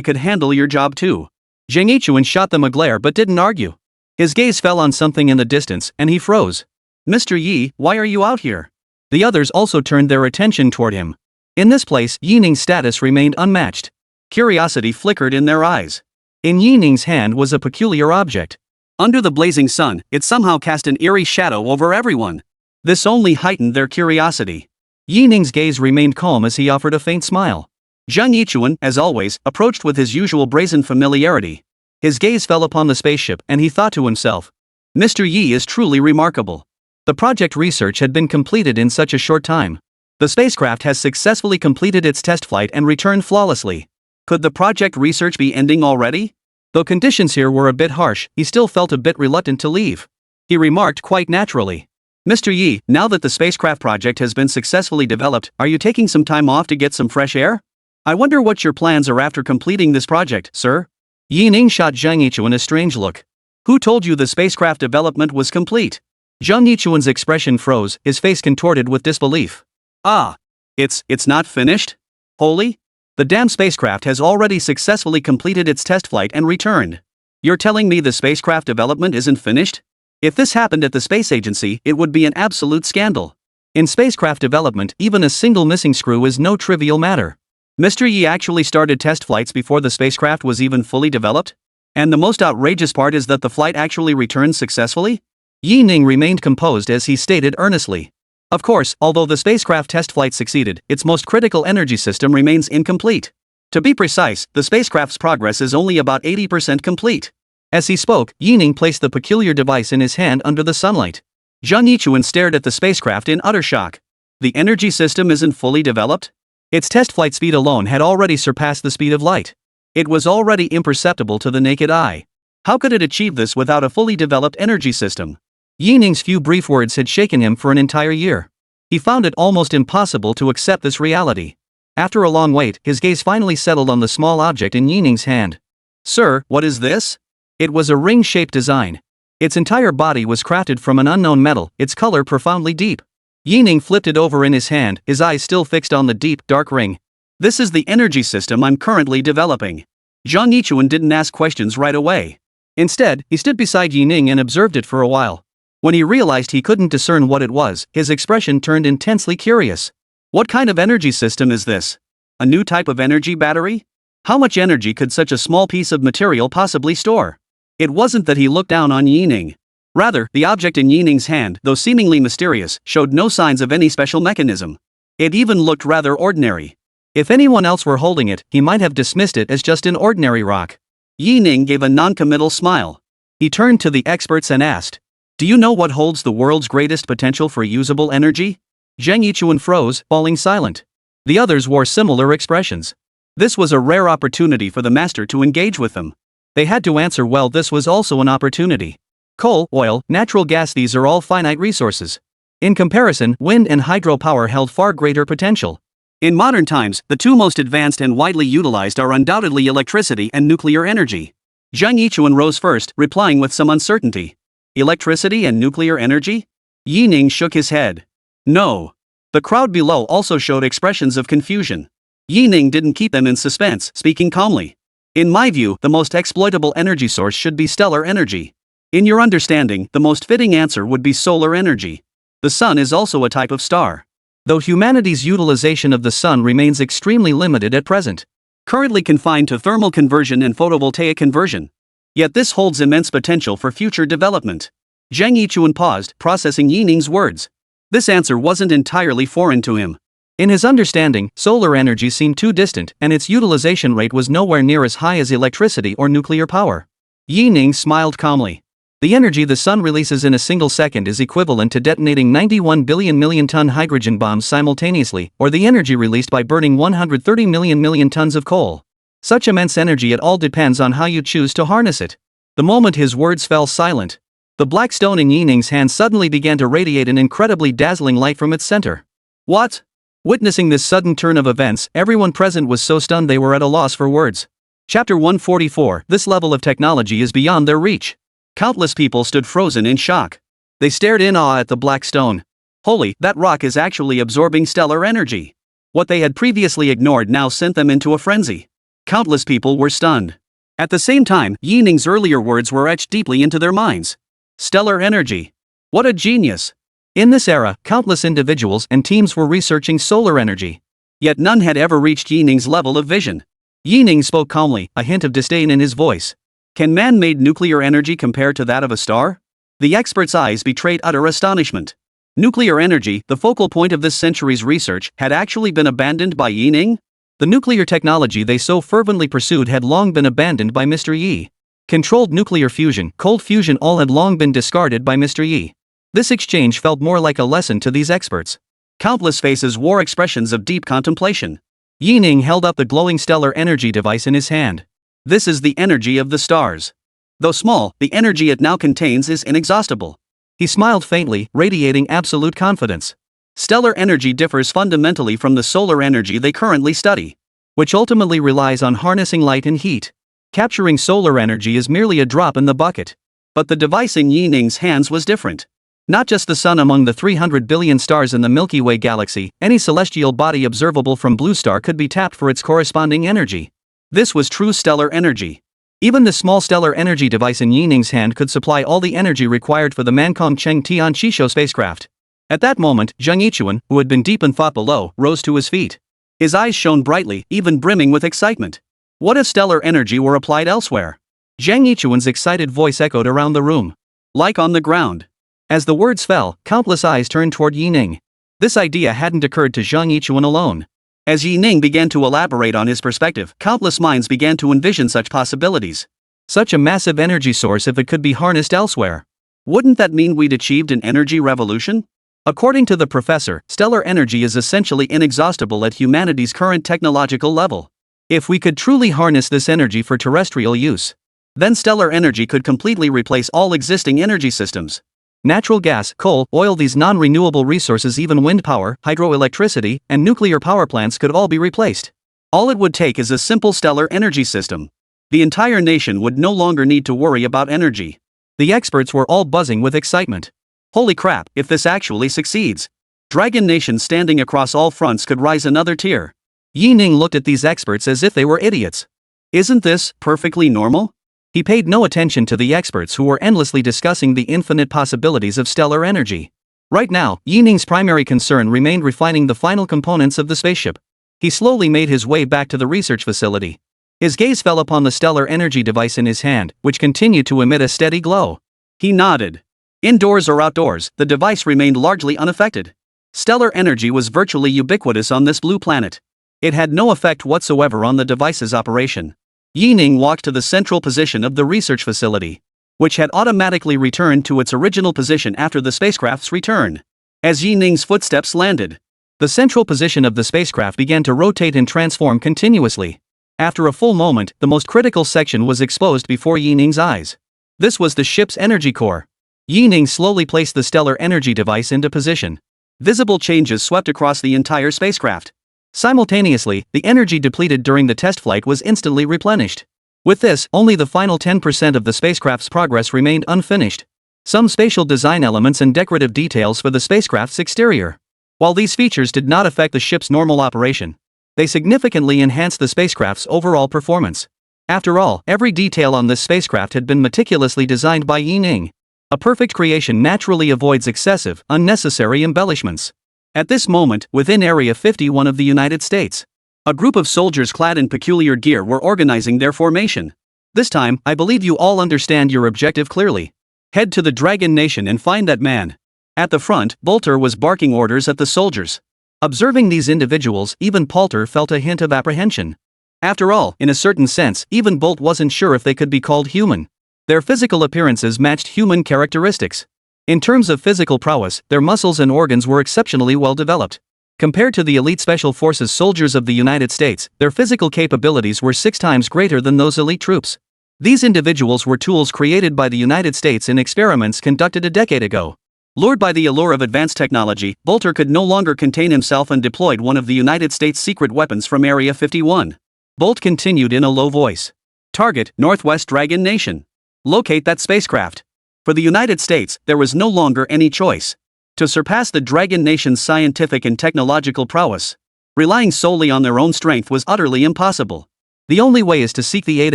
could handle your job too. Zhang Yichuan shot them a glare but didn't argue. His gaze fell on something in the distance, and he froze. Mr. Yi, why are you out here? The others also turned their attention toward him. In this place, Yining's status remained unmatched. Curiosity flickered in their eyes. In Yining's hand was a peculiar object. Under the blazing sun, it somehow cast an eerie shadow over everyone. This only heightened their curiosity. Yining's gaze remained calm as he offered a faint smile. Zhang Yichuan, as always, approached with his usual brazen familiarity. His gaze fell upon the spaceship, and he thought to himself, Mr. Yi is truly remarkable. The project research had been completed in such a short time. The spacecraft has successfully completed its test flight and returned flawlessly. Could the project research be ending already? Though conditions here were a bit harsh, he still felt a bit reluctant to leave. He remarked quite naturally, Mr. Yi, now that the spacecraft project has been successfully developed, are you taking some time off to get some fresh air? I wonder what your plans are after completing this project, sir? Yining shot Zhang Yichuan a strange look. Who told you the spacecraft development was complete? Zhang Yichuan's expression froze, his face contorted with disbelief. Ah. It's not finished? Holy? The damn spacecraft has already successfully completed its test flight and returned. You're telling me the spacecraft development isn't finished? If this happened at the space agency, it would be an absolute scandal. In spacecraft development, even a single missing screw is no trivial matter. Mr. Yi actually started test flights before the spacecraft was even fully developed? And the most outrageous part is that the flight actually returned successfully? Yi Ning remained composed as he stated earnestly. Of course, although the spacecraft test flight succeeded, its most critical energy system remains incomplete. To be precise, the spacecraft's progress is only about 80% complete. As he spoke, Yi Ning placed the peculiar device in his hand under the sunlight. Zhang Yichuan stared at the spacecraft in utter shock. The energy system isn't fully developed? Its test flight speed alone had already surpassed the speed of light. It was already imperceptible to the naked eye. How could it achieve this without a fully developed energy system? Yi Ning's few brief words had shaken him for an entire year. He found it almost impossible to accept this reality. After a long wait, his gaze finally settled on the small object in Yi Ning's hand. Sir, what is this? It was a ring-shaped design. Its entire body was crafted from an unknown metal, its color profoundly deep. Yi Ning flipped it over in his hand, his eyes still fixed on the deep, dark ring. This is the energy system I'm currently developing. Zhang Yichuan didn't ask questions right away. Instead, he stood beside Yi Ning and observed it for a while. When he realized he couldn't discern what it was, his expression turned intensely curious. What kind of energy system is this? A new type of energy battery? How much energy could such a small piece of material possibly store? It wasn't that he looked down on Yi Ning. Rather, the object in Yi Ning's hand, though seemingly mysterious, showed no signs of any special mechanism. It even looked rather ordinary. If anyone else were holding it, he might have dismissed it as just an ordinary rock. Yi Ning gave a non-committal smile. He turned to the experts and asked, Do you know what holds the world's greatest potential for usable energy? Zhang Yichuan froze, falling silent. The others wore similar expressions. This was a rare opportunity for the master to engage with them. They had to answer well. This was also an opportunity. Coal, oil, natural gas, these are all finite resources. In comparison, wind and hydropower held far greater potential. In modern times, the two most advanced and widely utilized are undoubtedly electricity and nuclear energy. Zhang Yichuan rose first, replying with some uncertainty. Electricity and nuclear energy? Yi Ning shook his head. No. The crowd below also showed expressions of confusion. Yi Ning didn't keep them in suspense, speaking calmly. In my view, the most exploitable energy source should be stellar energy. In your understanding, the most fitting answer would be solar energy. The sun is also a type of star. Though humanity's utilization of the sun remains extremely limited at present, Currently confined to thermal conversion and photovoltaic conversion. Yet this holds immense potential for future development. Zhang Yichuan paused, processing Yining's words. This answer wasn't entirely foreign to him. in his understanding, solar energy seemed too distant and its utilization rate was nowhere near as high as electricity or nuclear power. Yining smiled calmly. The energy the sun releases in a single second is equivalent to detonating 91 billion million-ton hydrogen bombs simultaneously, or the energy released by burning 130 million tons of coal. Such immense energy, it all depends on how you choose to harness it. The moment his words fell silent, the black stone in Yining's hand suddenly began to radiate an incredibly dazzling light from its center. What? Witnessing this sudden turn of events, everyone present was so stunned they were at a loss for words. Chapter 144. This level of technology is beyond their reach. Countless people stood frozen in shock. They stared in awe at the black stone. Holy, that rock is actually absorbing stellar energy. What they had previously ignored now sent them into a frenzy. Countless people were stunned. At the same time, Yining's earlier words were etched deeply into their minds. Stellar energy. What a genius. In this era, countless individuals and teams were researching solar energy. Yet none had ever reached Yining's level of vision. Yining spoke calmly, a hint of disdain in his voice. Can man-made nuclear energy compare to that of a star? The expert's eyes betrayed utter astonishment. Nuclear energy, the focal point of this century's research, had actually been abandoned by Yining? The nuclear technology they so fervently pursued had long been abandoned by Mr. Yi. Controlled nuclear fusion, cold fusion, all had long been discarded by Mr. Yi. This exchange felt more like a lesson to these experts. Countless faces wore expressions of deep contemplation. Yining held up the glowing stellar energy device in his hand. This is the energy of the stars. Though small, the energy it now contains is inexhaustible. He smiled faintly, radiating absolute confidence. Stellar energy differs fundamentally from the solar energy they currently study, which ultimately relies on harnessing light and heat. Capturing solar energy is merely a drop in the bucket. But the device in Yining's hands was different. Not just the sun among the 300 billion stars in the Milky Way galaxy, any celestial body observable from Blue Star could be tapped for its corresponding energy. This was true stellar energy. Even the small stellar energy device in Yining's hand could supply all the energy required for the Mankong Cheng Tian Chisho spacecraft. At that moment, Zhang Yichuan, who had been deep in thought below, rose to his feet. His eyes shone brightly, even brimming with excitement. What if stellar energy were applied elsewhere? Zhang Yichuan's excited voice echoed around the room. Like on the ground. As the words fell, countless eyes turned toward Yining. This idea hadn't occurred to Zhang Yichuan alone. As Yining began to elaborate on his perspective, countless minds began to envision such possibilities. Such a massive energy source, if it could be harnessed elsewhere. Wouldn't that mean we'd achieved an energy revolution? According to the professor, stellar energy is essentially inexhaustible at humanity's current technological level. If we could truly harness this energy for terrestrial use, then stellar energy could completely replace all existing energy systems. Natural gas, coal, oil, these non-renewable resources, even wind power, hydroelectricity, and nuclear power plants could all be replaced. All it would take is a simple stellar energy system. The entire nation would no longer need to worry about energy. The experts were all buzzing with excitement. Holy crap, if this actually succeeds! Dragon Nation standing across all fronts could rise another tier. Yining looked at these experts as if they were idiots. Isn't this perfectly normal? He paid no attention to the experts who were endlessly discussing the infinite possibilities of stellar energy. Right now, Yining's primary concern remained refining the final components of the spaceship. He slowly made his way back to the research facility. His gaze fell upon the stellar energy device in his hand, which continued to emit a steady glow. He nodded. Indoors or outdoors, the device remained largely unaffected. Stellar energy was virtually ubiquitous on this blue planet. It had no effect whatsoever on the device's operation. Yining walked to the central position of the research facility, which had automatically returned to its original position after the spacecraft's return. As Yining's footsteps landed, the central position of the spacecraft began to rotate and transform continuously. After a full moment, the most critical section was exposed before Yining's eyes. This was the ship's energy core. Yining slowly placed the stellar energy device into position. Visible changes swept across the entire spacecraft. Simultaneously, the energy depleted during the test flight was instantly replenished. With this, only the final 10% of the spacecraft's progress remained unfinished. Some spatial design elements and decorative details for the spacecraft's exterior. While these features did not affect the ship's normal operation, they significantly enhanced the spacecraft's overall performance. After all, every detail on this spacecraft had been meticulously designed by Yining. A perfect creation naturally avoids excessive, unnecessary embellishments. At this moment, within Area 51 of the United States, a group of soldiers clad in peculiar gear were organizing their formation. This time, I believe you all understand your objective clearly. Head to the Dragon Nation and find that man. At the front, Bolter was barking orders at the soldiers. Observing these individuals, even Polter felt a hint of apprehension. After all, in a certain sense, even Bolt wasn't sure if they could be called human. Their physical appearances matched human characteristics. In terms of physical prowess, their muscles and organs were exceptionally well developed. Compared to the elite Special Forces soldiers of the United States, their physical capabilities were 6 times greater than those elite troops. These individuals were tools created by the United States in experiments conducted a decade ago. Lured by the allure of advanced technology, Bolter could no longer contain himself and deployed one of the United States' secret weapons from Area 51. Bolt continued in a low voice. Target, Northwest Dragon Nation. Locate that spacecraft. For the United States, there was no longer any choice. To surpass the Dragon Nation's scientific and technological prowess, relying solely on their own strength was utterly impossible. The only way is to seek the aid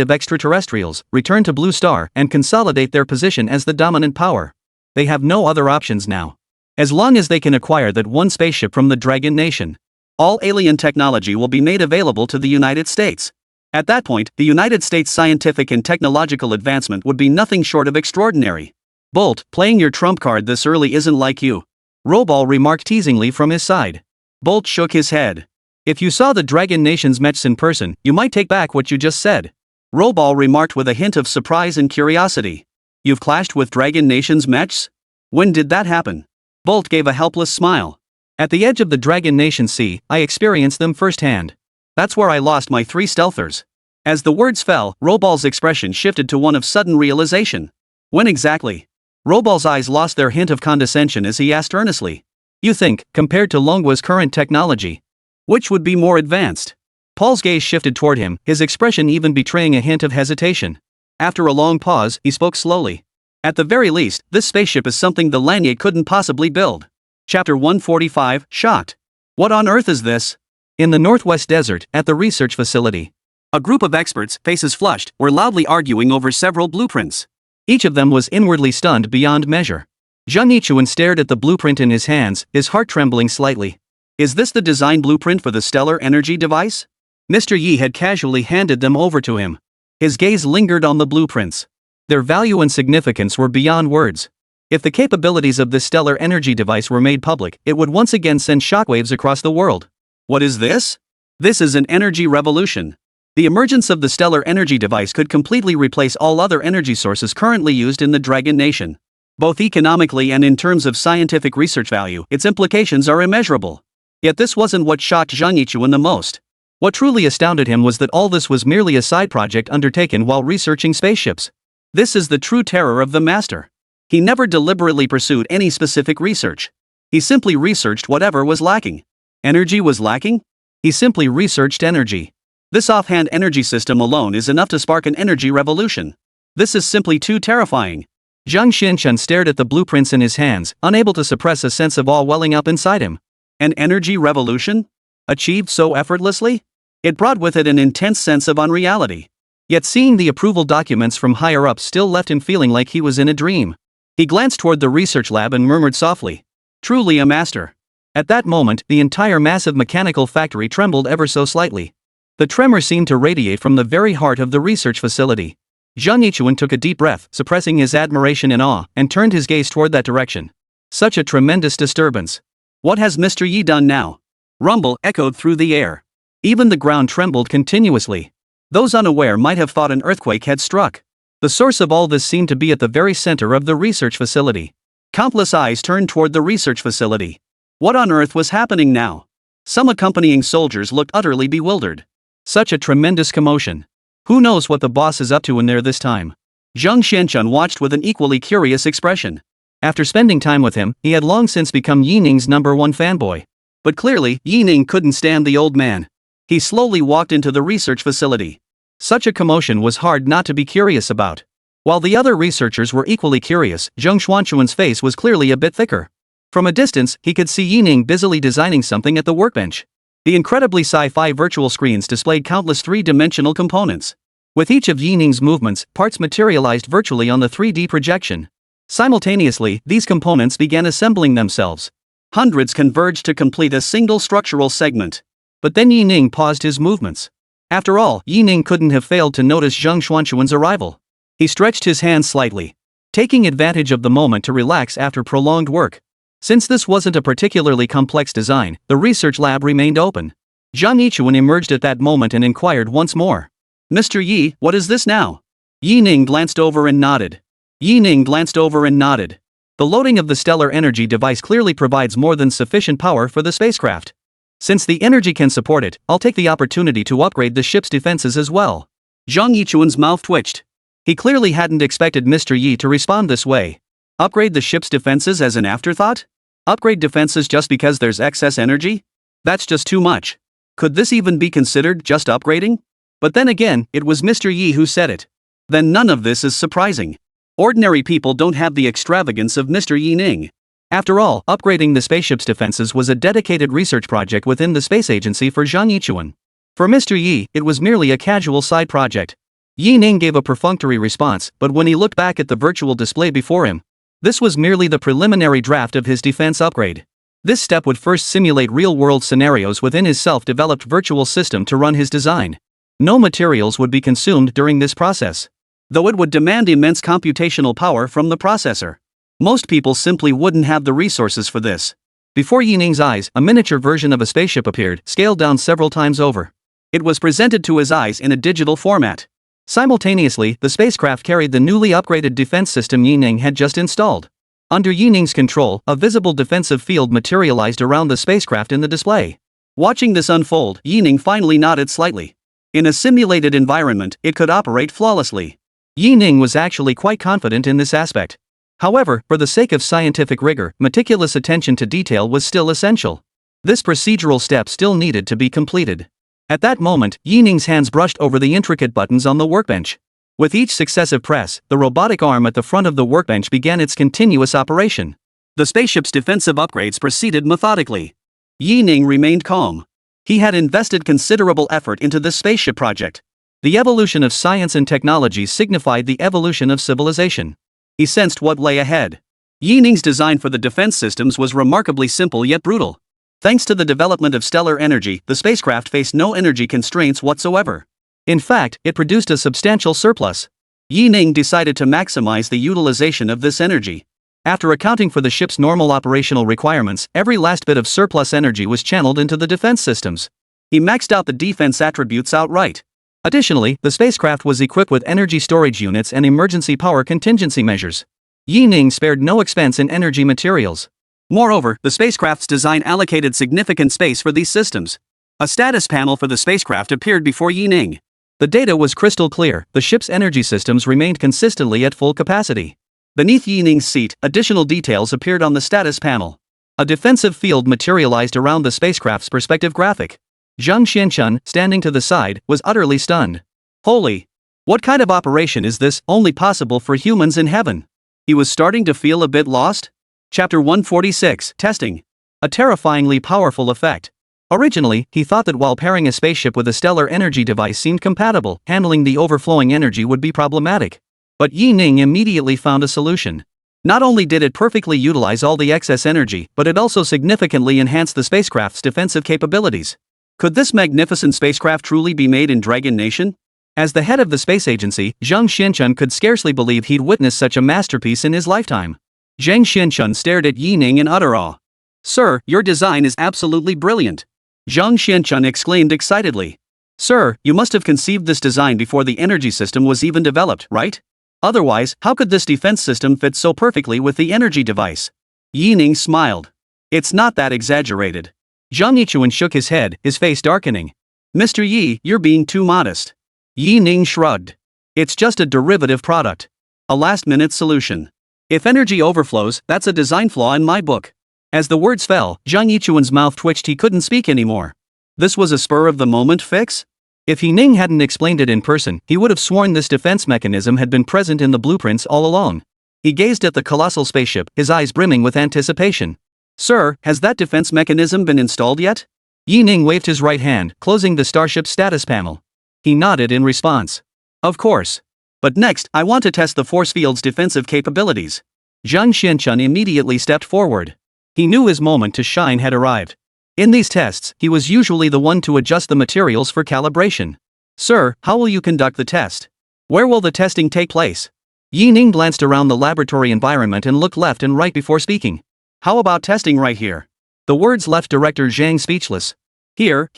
of extraterrestrials, return to Blue Star, and consolidate their position as the dominant power. They have no other options now. As long as they can acquire that one spaceship from the Dragon Nation, all alien technology will be made available to the United States. At that point, the United States' scientific and technological advancement would be nothing short of extraordinary. Bolt, playing your trump card this early isn't like you, Robal remarked teasingly from his side. Bolt shook his head. If you saw the Dragon Nation's mechs in person, you might take back what you just said. Robal remarked with a hint of surprise and curiosity. You've clashed with Dragon Nation's mechs? When did that happen? Bolt gave a helpless smile. At the edge of the Dragon Nation Sea, I experienced them firsthand. That's where I lost my 3 stealthers. As the words fell, Robal's expression shifted to one of sudden realization. When exactly? Robal's eyes lost their hint of condescension as he asked earnestly. You think, compared to Longwa's current technology, which would be more advanced? Paul's gaze shifted toward him, his expression even betraying a hint of hesitation. After a long pause, he spoke slowly. At the very least, this spaceship is something the Lanye couldn't possibly build. Chapter 145, Shocked. What on earth is this? In the Northwest Desert, at the research facility, a group of experts, faces flushed, were loudly arguing over several blueprints. Each of them was inwardly stunned beyond measure. Zhang Yichuan stared at the blueprint in his hands, his heart trembling slightly. Is this the design blueprint for the stellar energy device? Mr. Yi had casually handed them over to him. His gaze lingered on the blueprints. Their value and significance were beyond words. If the capabilities of this stellar energy device were made public, it would once again send shockwaves across the world. What is this? This is an energy revolution. The emergence of the stellar energy device could completely replace all other energy sources currently used in the Dragon Nation. Both economically and in terms of scientific research value, its implications are immeasurable. Yet this wasn't what shocked Zhang Yichuan the most. What truly astounded him was that all this was merely a side project undertaken while researching spaceships. This is the true terror of the master. He never deliberately pursued any specific research. He simply researched whatever was lacking. Energy was lacking? He simply researched energy. This offhand energy system alone is enough to spark an energy revolution. This is simply too terrifying. Zhang Xianchun stared at the blueprints in his hands, unable to suppress a sense of awe welling up inside him. An energy revolution? Achieved so effortlessly? It brought with it an intense sense of unreality. Yet seeing the approval documents from higher up still left him feeling like he was in a dream. He glanced toward the research lab and murmured softly. Truly a master. At that moment, the entire massive mechanical factory trembled ever so slightly. The tremor seemed to radiate from the very heart of the research facility. Zhang Yichuan took a deep breath, suppressing his admiration and awe, and turned his gaze toward that direction. Such a tremendous disturbance. What has Mr. Yi done now? Rumble echoed through the air. Even the ground trembled continuously. Those unaware might have thought an earthquake had struck. The source of all this seemed to be at the very center of the research facility. Countless eyes turned toward the research facility. What on earth was happening now? Some accompanying soldiers looked utterly bewildered. Such a tremendous commotion. Who knows what the boss is up to in there this time? Zhang Xianchun watched with an equally curious expression. After spending time with him, he had long since become Yi Ning's #1 fanboy. But clearly, Yi Ning couldn't stand the old man. He slowly walked into the research facility. Such a commotion was hard not to be curious about. While the other researchers were equally curious, Zhang Xuanchuan's face was clearly a bit thicker. From a distance, he could see Yi Ning busily designing something at the workbench. The incredibly sci-fi virtual screens displayed countless 3-dimensional components. With each of Yi Ning's movements, parts materialized virtually on the 3D projection. Simultaneously, these components began assembling themselves. Hundreds converged to complete a single structural segment. But then Yi Ning paused his movements. After all, Yi Ning couldn't have failed to notice Zheng Xuanchuan's arrival. He stretched his hands slightly, taking advantage of the moment to relax after prolonged work. Since this wasn't a particularly complex design, the research lab remained open. Zhang Yichuan emerged at that moment and inquired once more. Mr. Yi, what is this now? Yi Ning glanced over and nodded. The loading of the stellar energy device clearly provides more than sufficient power for the spacecraft. Since the energy can support it, I'll take the opportunity to upgrade the ship's defenses as well. Zhang Yichuan's mouth twitched. He clearly hadn't expected Mr. Yi to respond this way. Upgrade the ship's defenses as an afterthought? Upgrade defenses just because there's excess energy? That's just too much. Could this even be considered just upgrading? But then again, it was Mr. Yi who said it. Then none of this is surprising. Ordinary people don't have the extravagance of Mr. Yi Ning. After all, upgrading the spaceship's defenses was a dedicated research project within the space agency for Zhang Yichuan. For Mr. Yi, it was merely a casual side project. Yi Ning gave a perfunctory response, but when he looked back at the virtual display before him, this was merely the preliminary draft of his defense upgrade. This step would first simulate real-world scenarios within his self-developed virtual system to run his design. No materials would be consumed during this process, though it would demand immense computational power from the processor. Most people simply wouldn't have the resources for this. Before Yi Ning's eyes, a miniature version of a spaceship appeared, scaled down several times over. It was presented to his eyes in a digital format. Simultaneously, the spacecraft carried the newly upgraded defense system Yi Ning had just installed. Under Yi Ning's control, a visible defensive field materialized around the spacecraft in the display. Watching this unfold, Yi Ning finally nodded slightly. In a simulated environment, it could operate flawlessly. Yi Ning was actually quite confident in this aspect. However, for the sake of scientific rigor, meticulous attention to detail was still essential. This procedural step still needed to be completed. At that moment, Yi Ning's hands brushed over the intricate buttons on the workbench. With each successive press, the robotic arm at the front of the workbench began its continuous operation. The spaceship's defensive upgrades proceeded methodically. Yi Ning remained calm. He had invested considerable effort into this spaceship project. The evolution of science and technology signified the evolution of civilization. He sensed what lay ahead. Yi Ning's design for the defense systems was remarkably simple yet brutal. Thanks to the development of stellar energy, the spacecraft faced no energy constraints whatsoever. In fact, it produced a substantial surplus. Yi Ning decided to maximize the utilization of this energy. After accounting for the ship's normal operational requirements, every last bit of surplus energy was channeled into the defense systems. He maxed out the defense attributes outright. Additionally, the spacecraft was equipped with energy storage units and emergency power contingency measures. Yi Ning spared no expense in energy materials. Moreover, the spacecraft's design allocated significant space for these systems. A status panel for the spacecraft appeared before Yi Ning. The data was crystal clear. The ship's energy systems remained consistently at full capacity. Beneath Yi Ning's seat, additional details appeared on the status panel. A defensive field materialized around the spacecraft's perspective graphic. Zhang Xianchun, standing to the side, was utterly stunned. Holy! What kind of operation is this, only possible for humans in heaven? He was starting to feel a bit lost. Chapter 146, Testing. A terrifyingly powerful effect. Originally, he thought that while pairing a spaceship with a stellar energy device seemed compatible, handling the overflowing energy would be problematic. But Yi Ning immediately found a solution. Not only did it perfectly utilize all the excess energy, but it also significantly enhanced the spacecraft's defensive capabilities. Could this magnificent spacecraft truly be made in Dragon Nation? As the head of the space agency, Zhang Xianchun could scarcely believe he'd witnessed such a masterpiece in his lifetime. Zhang Xianchun stared at Yi Ning in utter awe. Sir, your design is absolutely brilliant. Zhang Xianchun exclaimed excitedly. Sir, you must have conceived this design before the energy system was even developed, right? Otherwise, how could this defense system fit so perfectly with the energy device? Yi Ning smiled. It's not that exaggerated. Zhang Yichuan shook his head, his face darkening. Mr. Yi, you're being too modest. Yi Ning shrugged. It's just a derivative product. A last-minute solution. If energy overflows, that's a design flaw in my book. As the words fell, Zhang Yichuan's mouth twitched. He couldn't speak anymore. This was a spur-of-the-moment fix? If Yi Ning hadn't explained it in person, he would have sworn this defense mechanism had been present in the blueprints all along. He gazed at the colossal spaceship, his eyes brimming with anticipation. Sir, has that defense mechanism been installed yet? Yi Ning waved his right hand, closing the starship's status panel. He nodded in response. Of course. But next, I want to test the force field's defensive capabilities. Zhang Xianchun immediately stepped forward. He knew his moment to shine had arrived. In these tests, he was usually the one to adjust the materials for calibration. Sir, how will you conduct the test? Where will the testing take place? Yi Ning glanced around the laboratory environment and looked left and right before speaking. How about testing right here? The words left Director Zhang speechless. Here?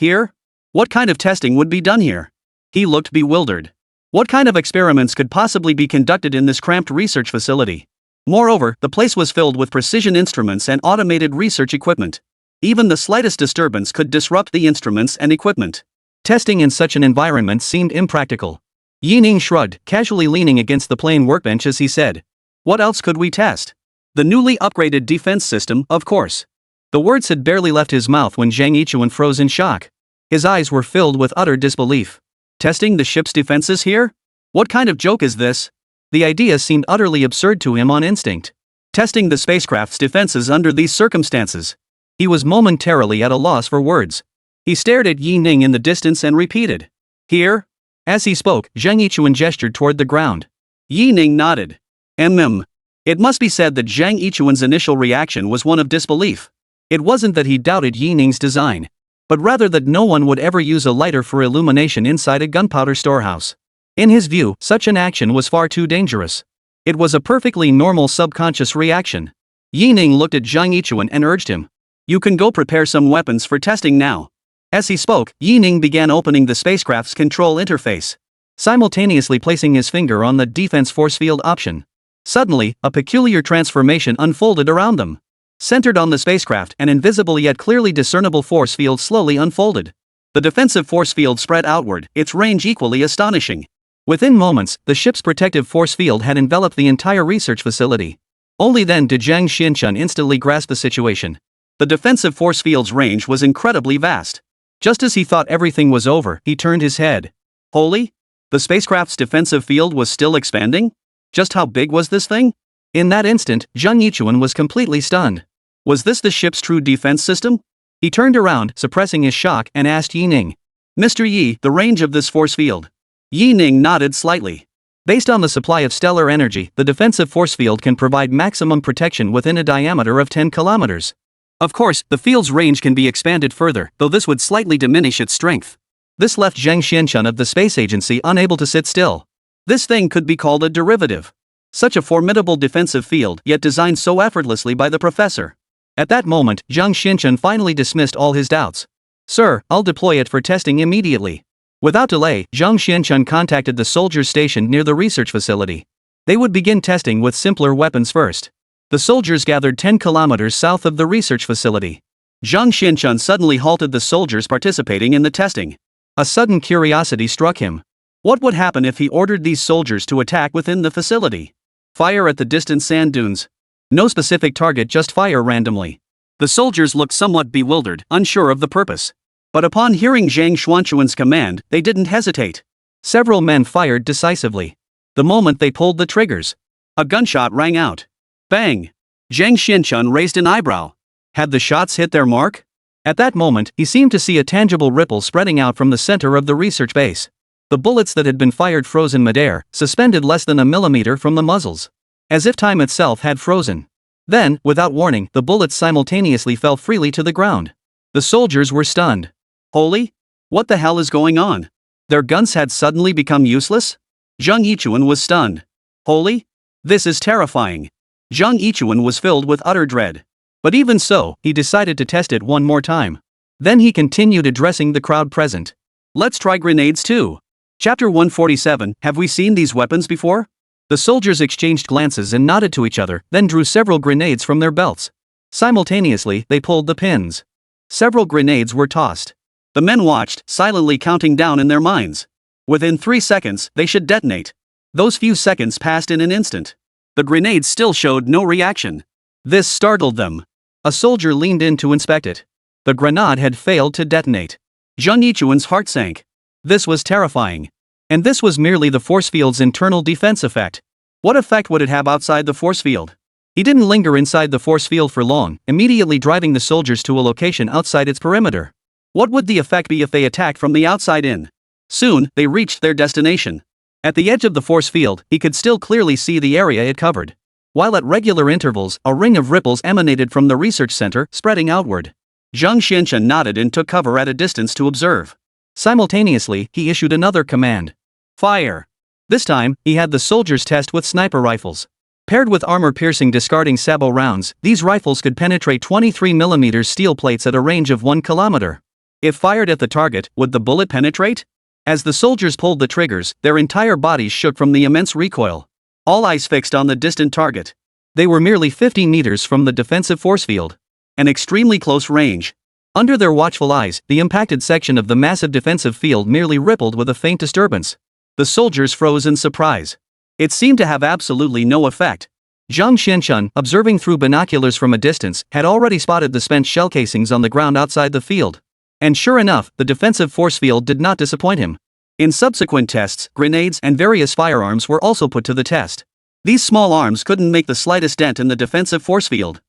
What kind of testing would be done here? He looked bewildered. What kind of experiments could possibly be conducted in this cramped research facility? Moreover, the place was filled with precision instruments and automated research equipment. Even the slightest disturbance could disrupt the instruments and equipment. Testing in such an environment seemed impractical. Yi Ning shrugged, casually leaning against the plain workbench as he said. What else could we test? The newly upgraded defense system, of course. The words had barely left his mouth when Zhang Yichuan froze in shock. His eyes were filled with utter disbelief. Testing the ship's defenses here? What kind of joke is this? The idea seemed utterly absurd to him on instinct. Testing the spacecraft's defenses under these circumstances. He was momentarily at a loss for words. He stared at Yi Ning in the distance and repeated. Here? As he spoke, Zhang Yichuan gestured toward the ground. Yi Ning nodded. It must be said that Zhang Yichuan's initial reaction was one of disbelief. It wasn't that he doubted Yi Ning's design, but rather that no one would ever use a lighter for illumination inside a gunpowder storehouse. In his view, such an action was far too dangerous. It was a perfectly normal subconscious reaction. Yi Ning looked at Zhang Yichuan and urged him. You can go prepare some weapons for testing now. As he spoke, Yi Ning began opening the spacecraft's control interface, simultaneously placing his finger on the defense force field option. Suddenly, a peculiar transformation unfolded around them. Centered on the spacecraft, an invisible yet clearly discernible force field slowly unfolded. The defensive force field spread outward, its range equally astonishing. Within moments, the ship's protective force field had enveloped the entire research facility. Only then did Zhang Xianchun instantly grasp the situation. The defensive force field's range was incredibly vast. Just as he thought everything was over, he turned his head. Holy? The spacecraft's defensive field was still expanding? Just how big was this thing? In that instant, Zhang Yichuan was completely stunned. Was this the ship's true defense system? He turned around, suppressing his shock, and asked Yi Ning. Mr. Yi, the range of this force field. Yi Ning nodded slightly. Based on the supply of stellar energy, the defensive force field can provide maximum protection within a diameter of 10 kilometers. Of course, the field's range can be expanded further, though this would slightly diminish its strength. This left Zhang Xianchun of the space agency unable to sit still. This thing could be called a derivative. Such a formidable defensive field, yet designed so effortlessly by the professor. At that moment, Zhang Xianchun finally dismissed all his doubts. Sir, I'll deploy it for testing immediately. Without delay, Zhang Xianchun contacted the soldiers stationed near the research facility. They would begin testing with simpler weapons first. The soldiers gathered 10 kilometers south of the research facility. Zhang Xianchun suddenly halted the soldiers participating in the testing. A sudden curiosity struck him. What would happen if he ordered these soldiers to attack within the facility? Fire at the distant sand dunes. No specific target, just fire randomly. The soldiers looked somewhat bewildered, unsure of the purpose. But upon hearing Zhang Xuanchuan's command, they didn't hesitate. Several men fired decisively. The moment they pulled the triggers, a gunshot rang out. Bang! Zhang Xianchun raised an eyebrow. Had the shots hit their mark? At that moment, he seemed to see a tangible ripple spreading out from the center of the research base. The bullets that had been fired froze in midair, suspended less than a millimeter from the muzzles. As if time itself had frozen. Then, without warning, the bullets simultaneously fell freely to the ground. The soldiers were stunned. Holy? What the hell is going on? Their guns had suddenly become useless? Zhang Yichuan was stunned. Holy? This is terrifying. Zhang Yichuan was filled with utter dread. But even so, he decided to test it one more time. Then he continued addressing the crowd present. Let's try grenades too. Chapter 147, have we seen these weapons before? The soldiers exchanged glances and nodded to each other, then drew several grenades from their belts. Simultaneously, they pulled the pins. Several grenades were tossed. The men watched, silently counting down in their minds. Within 3 seconds, they should detonate. Those few seconds passed in an instant. The grenades still showed no reaction. This startled them. A soldier leaned in to inspect it. The grenade had failed to detonate. Zhang Yichuan's heart sank. This was terrifying. And this was merely the force field's internal defense effect. What effect would it have outside the force field? He didn't linger inside the force field for long, immediately driving the soldiers to a location outside its perimeter. What would the effect be if they attacked from the outside in? Soon, they reached their destination. At the edge of the force field, he could still clearly see the area it covered. while at regular intervals, a ring of ripples emanated from the research center, spreading outward. Zhang Xianchen nodded and took cover at a distance to observe. Simultaneously, he issued another command. Fire! This time, he had the soldiers test with sniper rifles. Paired with armor-piercing discarding sabot rounds, these rifles could penetrate 23mm steel plates at a range of 1 kilometer. If fired at the target, would the bullet penetrate? As the soldiers pulled the triggers, their entire bodies shook from the immense recoil. All eyes fixed on the distant target. They were merely 50 meters from the defensive force field. An extremely close range. Under their watchful eyes, the impacted section of the massive defensive field merely rippled with a faint disturbance. The soldiers froze in surprise. It seemed to have absolutely no effect. Zhang Xianchen, observing through binoculars from a distance, had already spotted the spent shell casings on the ground outside the field. And sure enough, the defensive force field did not disappoint him. In subsequent tests, grenades and various firearms were also put to the test. These small arms couldn't make the slightest dent in the defensive force field.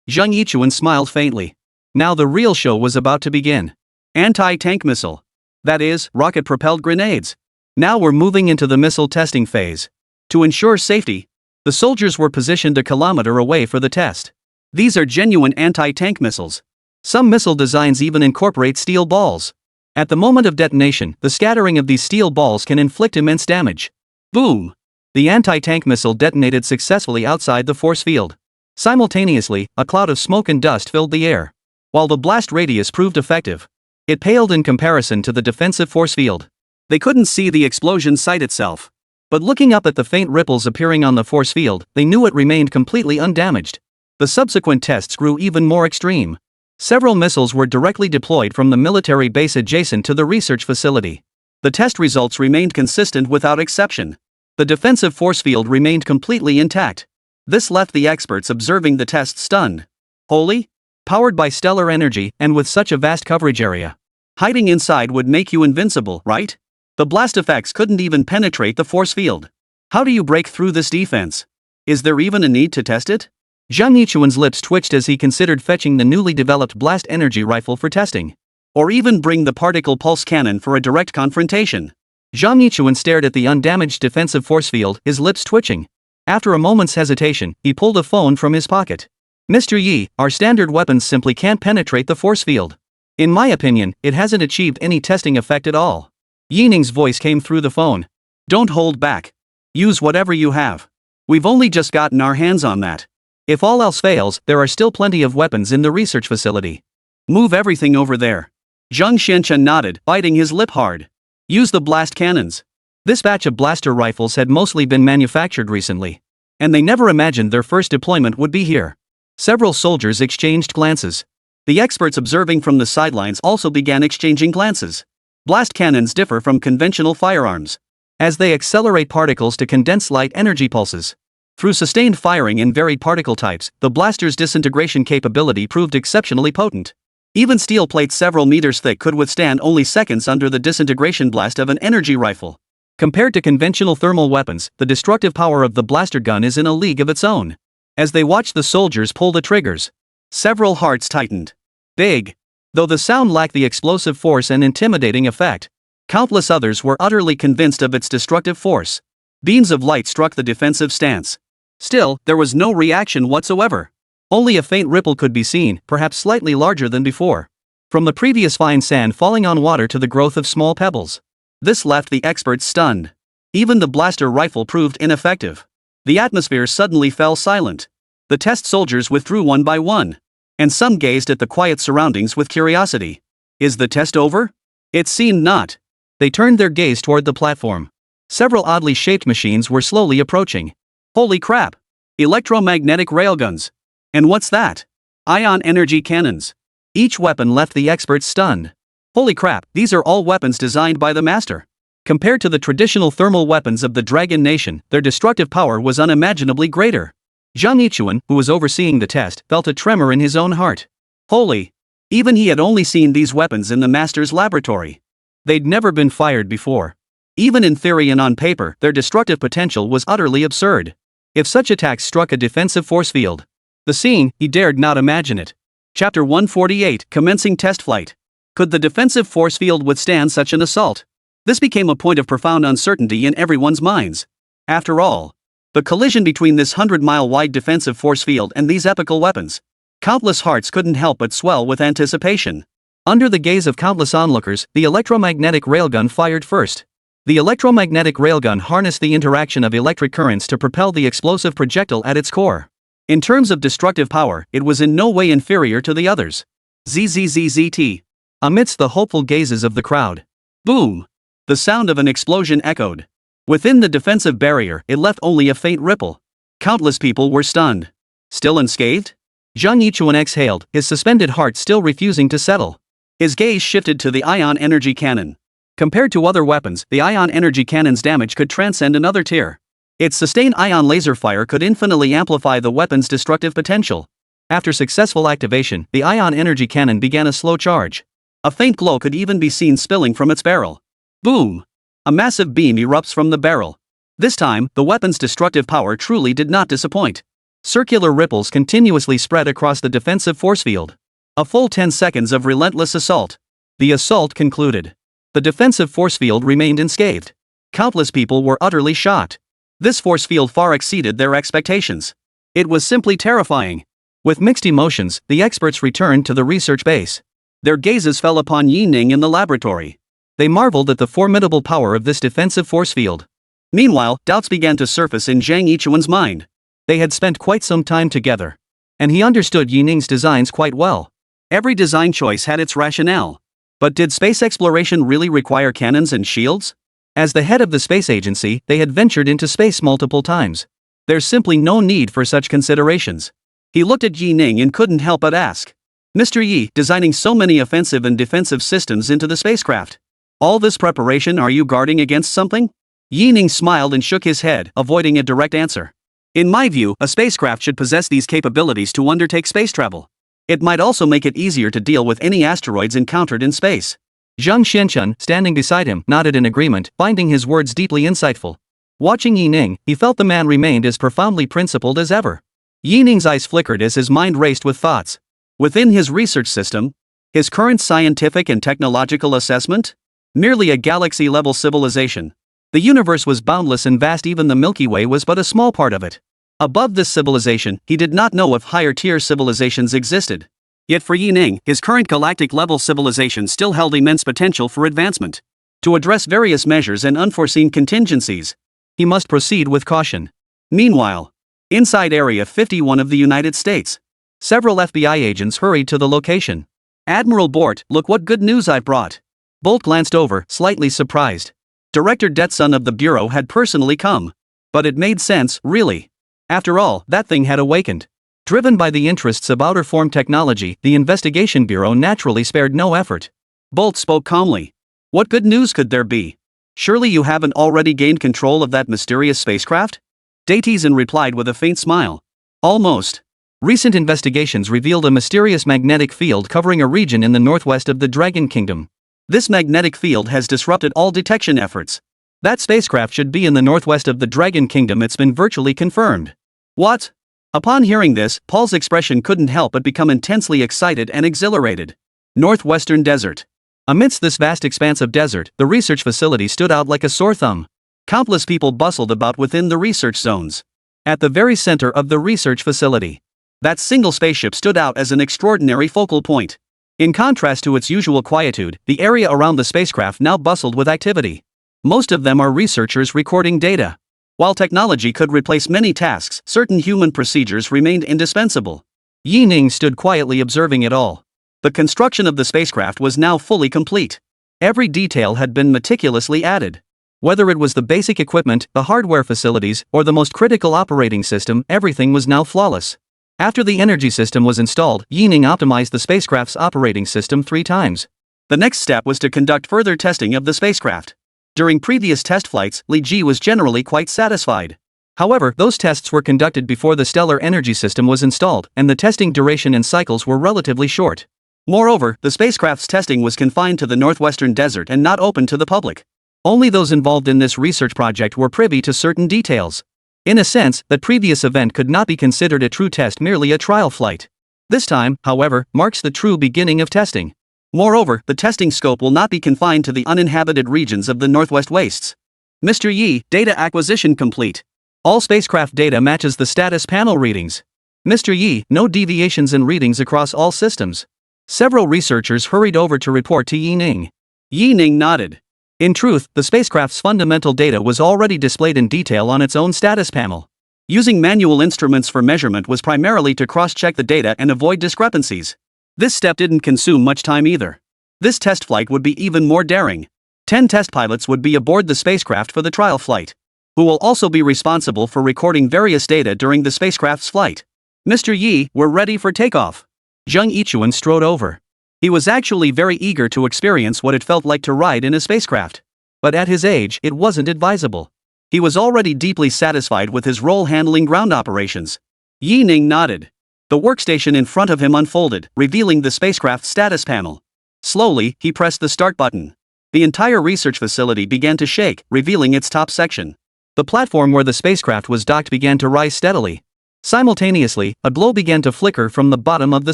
Zhang Yichuan smiled faintly. Now the real show was about to begin. Anti-tank missile. That is, rocket-propelled grenades. Now we're moving into the missile testing phase. To ensure safety, the soldiers were positioned a kilometer away for the test. These are genuine anti-tank missiles. Some missile designs even incorporate steel balls. At the moment of detonation, the scattering of these steel balls can inflict immense damage. Boom! The anti-tank missile detonated successfully outside the force field. Simultaneously, a cloud of smoke and dust filled the air. While the blast radius proved effective, it paled in comparison to the defensive force field. They couldn't see the explosion site itself. But looking up at the faint ripples appearing on the force field, they knew it remained completely undamaged. The subsequent tests grew even more extreme. Several missiles were directly deployed from the military base adjacent to the research facility. The test results remained consistent without exception. The defensive force field remained completely intact. This left the experts observing the test stunned. Holy? Powered by stellar energy and with such a vast coverage area. Hiding inside would make you invincible, right? The blast effects couldn't even penetrate the force field. How do you break through this defense? Is there even a need to test it? Zhang Yichuan's lips twitched as he considered fetching the newly developed blast energy rifle for testing. Or even bring the particle pulse cannon for a direct confrontation. Zhang Yichuan stared at the undamaged defensive force field, his lips twitching. After a moment's hesitation, he pulled a phone from his pocket. Mr. Yi, our standard weapons simply can't penetrate the force field. In my opinion, it hasn't achieved any testing effect at all. Yining's voice came through the phone. Don't hold back. Use whatever you have. We've only just gotten our hands on that. If all else fails, there are still plenty of weapons in the research facility. Move everything over there. Zhang Xianchen nodded, biting his lip hard. Use the blast cannons. This batch of blaster rifles had mostly been manufactured recently. And they never imagined their first deployment would be here. Several soldiers exchanged glances. The experts observing from the sidelines also began exchanging glances. Blast cannons differ from conventional firearms, as they accelerate particles to condense light energy pulses. Through sustained firing in varied particle types, the blaster's disintegration capability proved exceptionally potent. Even steel plates several meters thick could withstand only seconds under the disintegration blast of an energy rifle. Compared to conventional thermal weapons, the destructive power of the blaster gun is in a league of its own. As they watched the soldiers pull the triggers, several hearts tightened. Big. Though the sound lacked the explosive force and intimidating effect, countless others were utterly convinced of its destructive force. Beams of light struck the defensive stance. Still, there was no reaction whatsoever. Only a faint ripple could be seen, perhaps slightly larger than before. From the previous fine sand falling on water to the growth of small pebbles. This left the experts stunned. Even the blaster rifle proved ineffective. The atmosphere suddenly fell silent. The test soldiers withdrew one by one. And some gazed at the quiet surroundings with curiosity. Is the test over? It seemed not. They turned their gaze toward the platform. Several oddly shaped machines were slowly approaching. Holy crap! Electromagnetic railguns. And what's that? Ion energy cannons. Each weapon left the experts stunned. Holy crap, these are all weapons designed by the master. Compared to the traditional thermal weapons of the Dragon Nation, their destructive power was unimaginably greater. Zhang Yichuan, who was overseeing the test, felt a tremor in his own heart. Holy! Even he had only seen these weapons in the master's laboratory. They'd never been fired before. Even in theory and on paper, their destructive potential was utterly absurd. If such attacks struck a defensive force field, the scene, he dared not imagine it. Chapter 148, Commencing Test Flight. Could the defensive force field withstand such an assault? This became a point of profound uncertainty in everyone's minds. After all, The collision between this 100-mile-wide defensive force field and these epical weapons. Countless hearts couldn't help but swell with anticipation. Under the gaze of countless onlookers, the electromagnetic railgun fired first. The electromagnetic railgun harnessed the interaction of electric currents to propel the explosive projectile at its core. In terms of destructive power, it was in no way inferior to the others. ZZZZT. Amidst the hopeful gazes of the crowd. Boom! The sound of an explosion echoed. Within the defensive barrier, it left only a faint ripple. Countless people were stunned. Still unscathed? Zhang Yichuan exhaled, his suspended heart still refusing to settle. His gaze shifted to the ion energy cannon. Compared to other weapons, the ion energy cannon's damage could transcend another tier. Its sustained ion laser fire could infinitely amplify the weapon's destructive potential. After successful activation, the ion energy cannon began a slow charge. A faint glow could even be seen spilling from its barrel. Boom! A massive beam erupts from the barrel. This time, the weapon's destructive power truly did not disappoint. Circular ripples continuously spread across the defensive force field. A full 10 seconds of relentless assault. The assault concluded. The defensive force field remained unscathed. Countless people were utterly shocked. This force field far exceeded their expectations. It was simply terrifying. With mixed emotions, the experts returned to the research base. Their gazes fell upon Yi Ning in the laboratory. They marveled at the formidable power of this defensive force field. Meanwhile, doubts began to surface in Zhang Yichuan's mind. They had spent quite some time together. And he understood Yi Ning's designs quite well. Every design choice had its rationale. But did space exploration really require cannons and shields? As the head of the space agency, they had ventured into space multiple times. There's simply no need for such considerations. He looked at Yi Ning and couldn't help but ask. Mr. Yi, designing so many offensive and defensive systems into the spacecraft. All this preparation, are you guarding against something? Yi Ning smiled and shook his head, avoiding a direct answer. In my view, a spacecraft should possess these capabilities to undertake space travel. It might also make it easier to deal with any asteroids encountered in space. Zhang Xianchun, standing beside him, nodded in agreement, finding his words deeply insightful. Watching Yi Ning, he felt the man remained as profoundly principled as ever. Yi Ning's eyes flickered as his mind raced with thoughts. Within his research system, his current scientific and technological assessment? Merely a galaxy-level civilization. The universe was boundless and vast, even the Milky Way was but a small part of it. Above this civilization, he did not know if higher-tier civilizations existed. Yet for Yi Ning, his current galactic-level civilization still held immense potential for advancement. To address various measures and unforeseen contingencies, he must proceed with caution. Meanwhile, inside Area 51 of the United States, several FBI agents hurried to the location. Admiral Bort, look what good news I've brought. Bolt glanced over, slightly surprised. Director Detson of the Bureau had personally come. But it made sense, really. After all, that thing had awakened. Driven by the interests of outer-form technology, the Investigation Bureau naturally spared no effort. Bolt spoke calmly. What good news could there be? Surely you haven't already gained control of that mysterious spacecraft? Dateson replied with a faint smile. Almost. Recent investigations revealed a mysterious magnetic field covering a region in the northwest of the Dragon Kingdom. This magnetic field has disrupted all detection efforts. That spacecraft should be in the northwest of the Dragon Kingdom. It's been virtually confirmed. What? Upon hearing this, Paul's expression couldn't help but become intensely excited and exhilarated. Northwestern Desert. Amidst this vast expanse of desert, the research facility stood out like a sore thumb. Countless people bustled about within the research zones. At the very center of the research facility, that single spaceship stood out as an extraordinary focal point. In contrast to its usual quietude, the area around the spacecraft now bustled with activity. Most of them are researchers recording data. While technology could replace many tasks, certain human procedures remained indispensable. Yi Ning stood quietly observing it all. The construction of the spacecraft was now fully complete. Every detail had been meticulously added. Whether it was the basic equipment, the hardware facilities, or the most critical operating system, everything was now flawless. After the energy system was installed, Yi Ning optimized the spacecraft's operating system 3 times. The next step was to conduct further testing of the spacecraft. During previous test flights, Li Ji was generally quite satisfied. However, those tests were conducted before the stellar energy system was installed, and the testing duration and cycles were relatively short. Moreover, the spacecraft's testing was confined to the northwestern desert and not open to the public. Only those involved in this research project were privy to certain details. In a sense, that previous event could not be considered a true test, merely a trial flight. This time, however, marks the true beginning of testing. Moreover, the testing scope will not be confined to the uninhabited regions of the Northwest Wastes. Mr. Yi, data acquisition complete. All spacecraft data matches the status panel readings. Mr. Yi, no deviations in readings across all systems. Several researchers hurried over to report to Yi Ning. Yi Ning nodded. In truth, the spacecraft's fundamental data was already displayed in detail on its own status panel. Using manual instruments for measurement was primarily to cross-check the data and avoid discrepancies. This step didn't consume much time either. This test flight would be even more daring. 10 test pilots would be aboard the spacecraft for the trial flight, who will also be responsible for recording various data during the spacecraft's flight. Mr. Yi, we're ready for takeoff. Zheng Yichuan strode over. He was actually very eager to experience what it felt like to ride in a spacecraft. But at his age, it wasn't advisable. He was already deeply satisfied with his role handling ground operations. Yi Ning nodded. The workstation in front of him unfolded, revealing the spacecraft's status panel. Slowly, he pressed the start button. The entire research facility began to shake, revealing its top section. The platform where the spacecraft was docked began to rise steadily. Simultaneously, a glow began to flicker from the bottom of the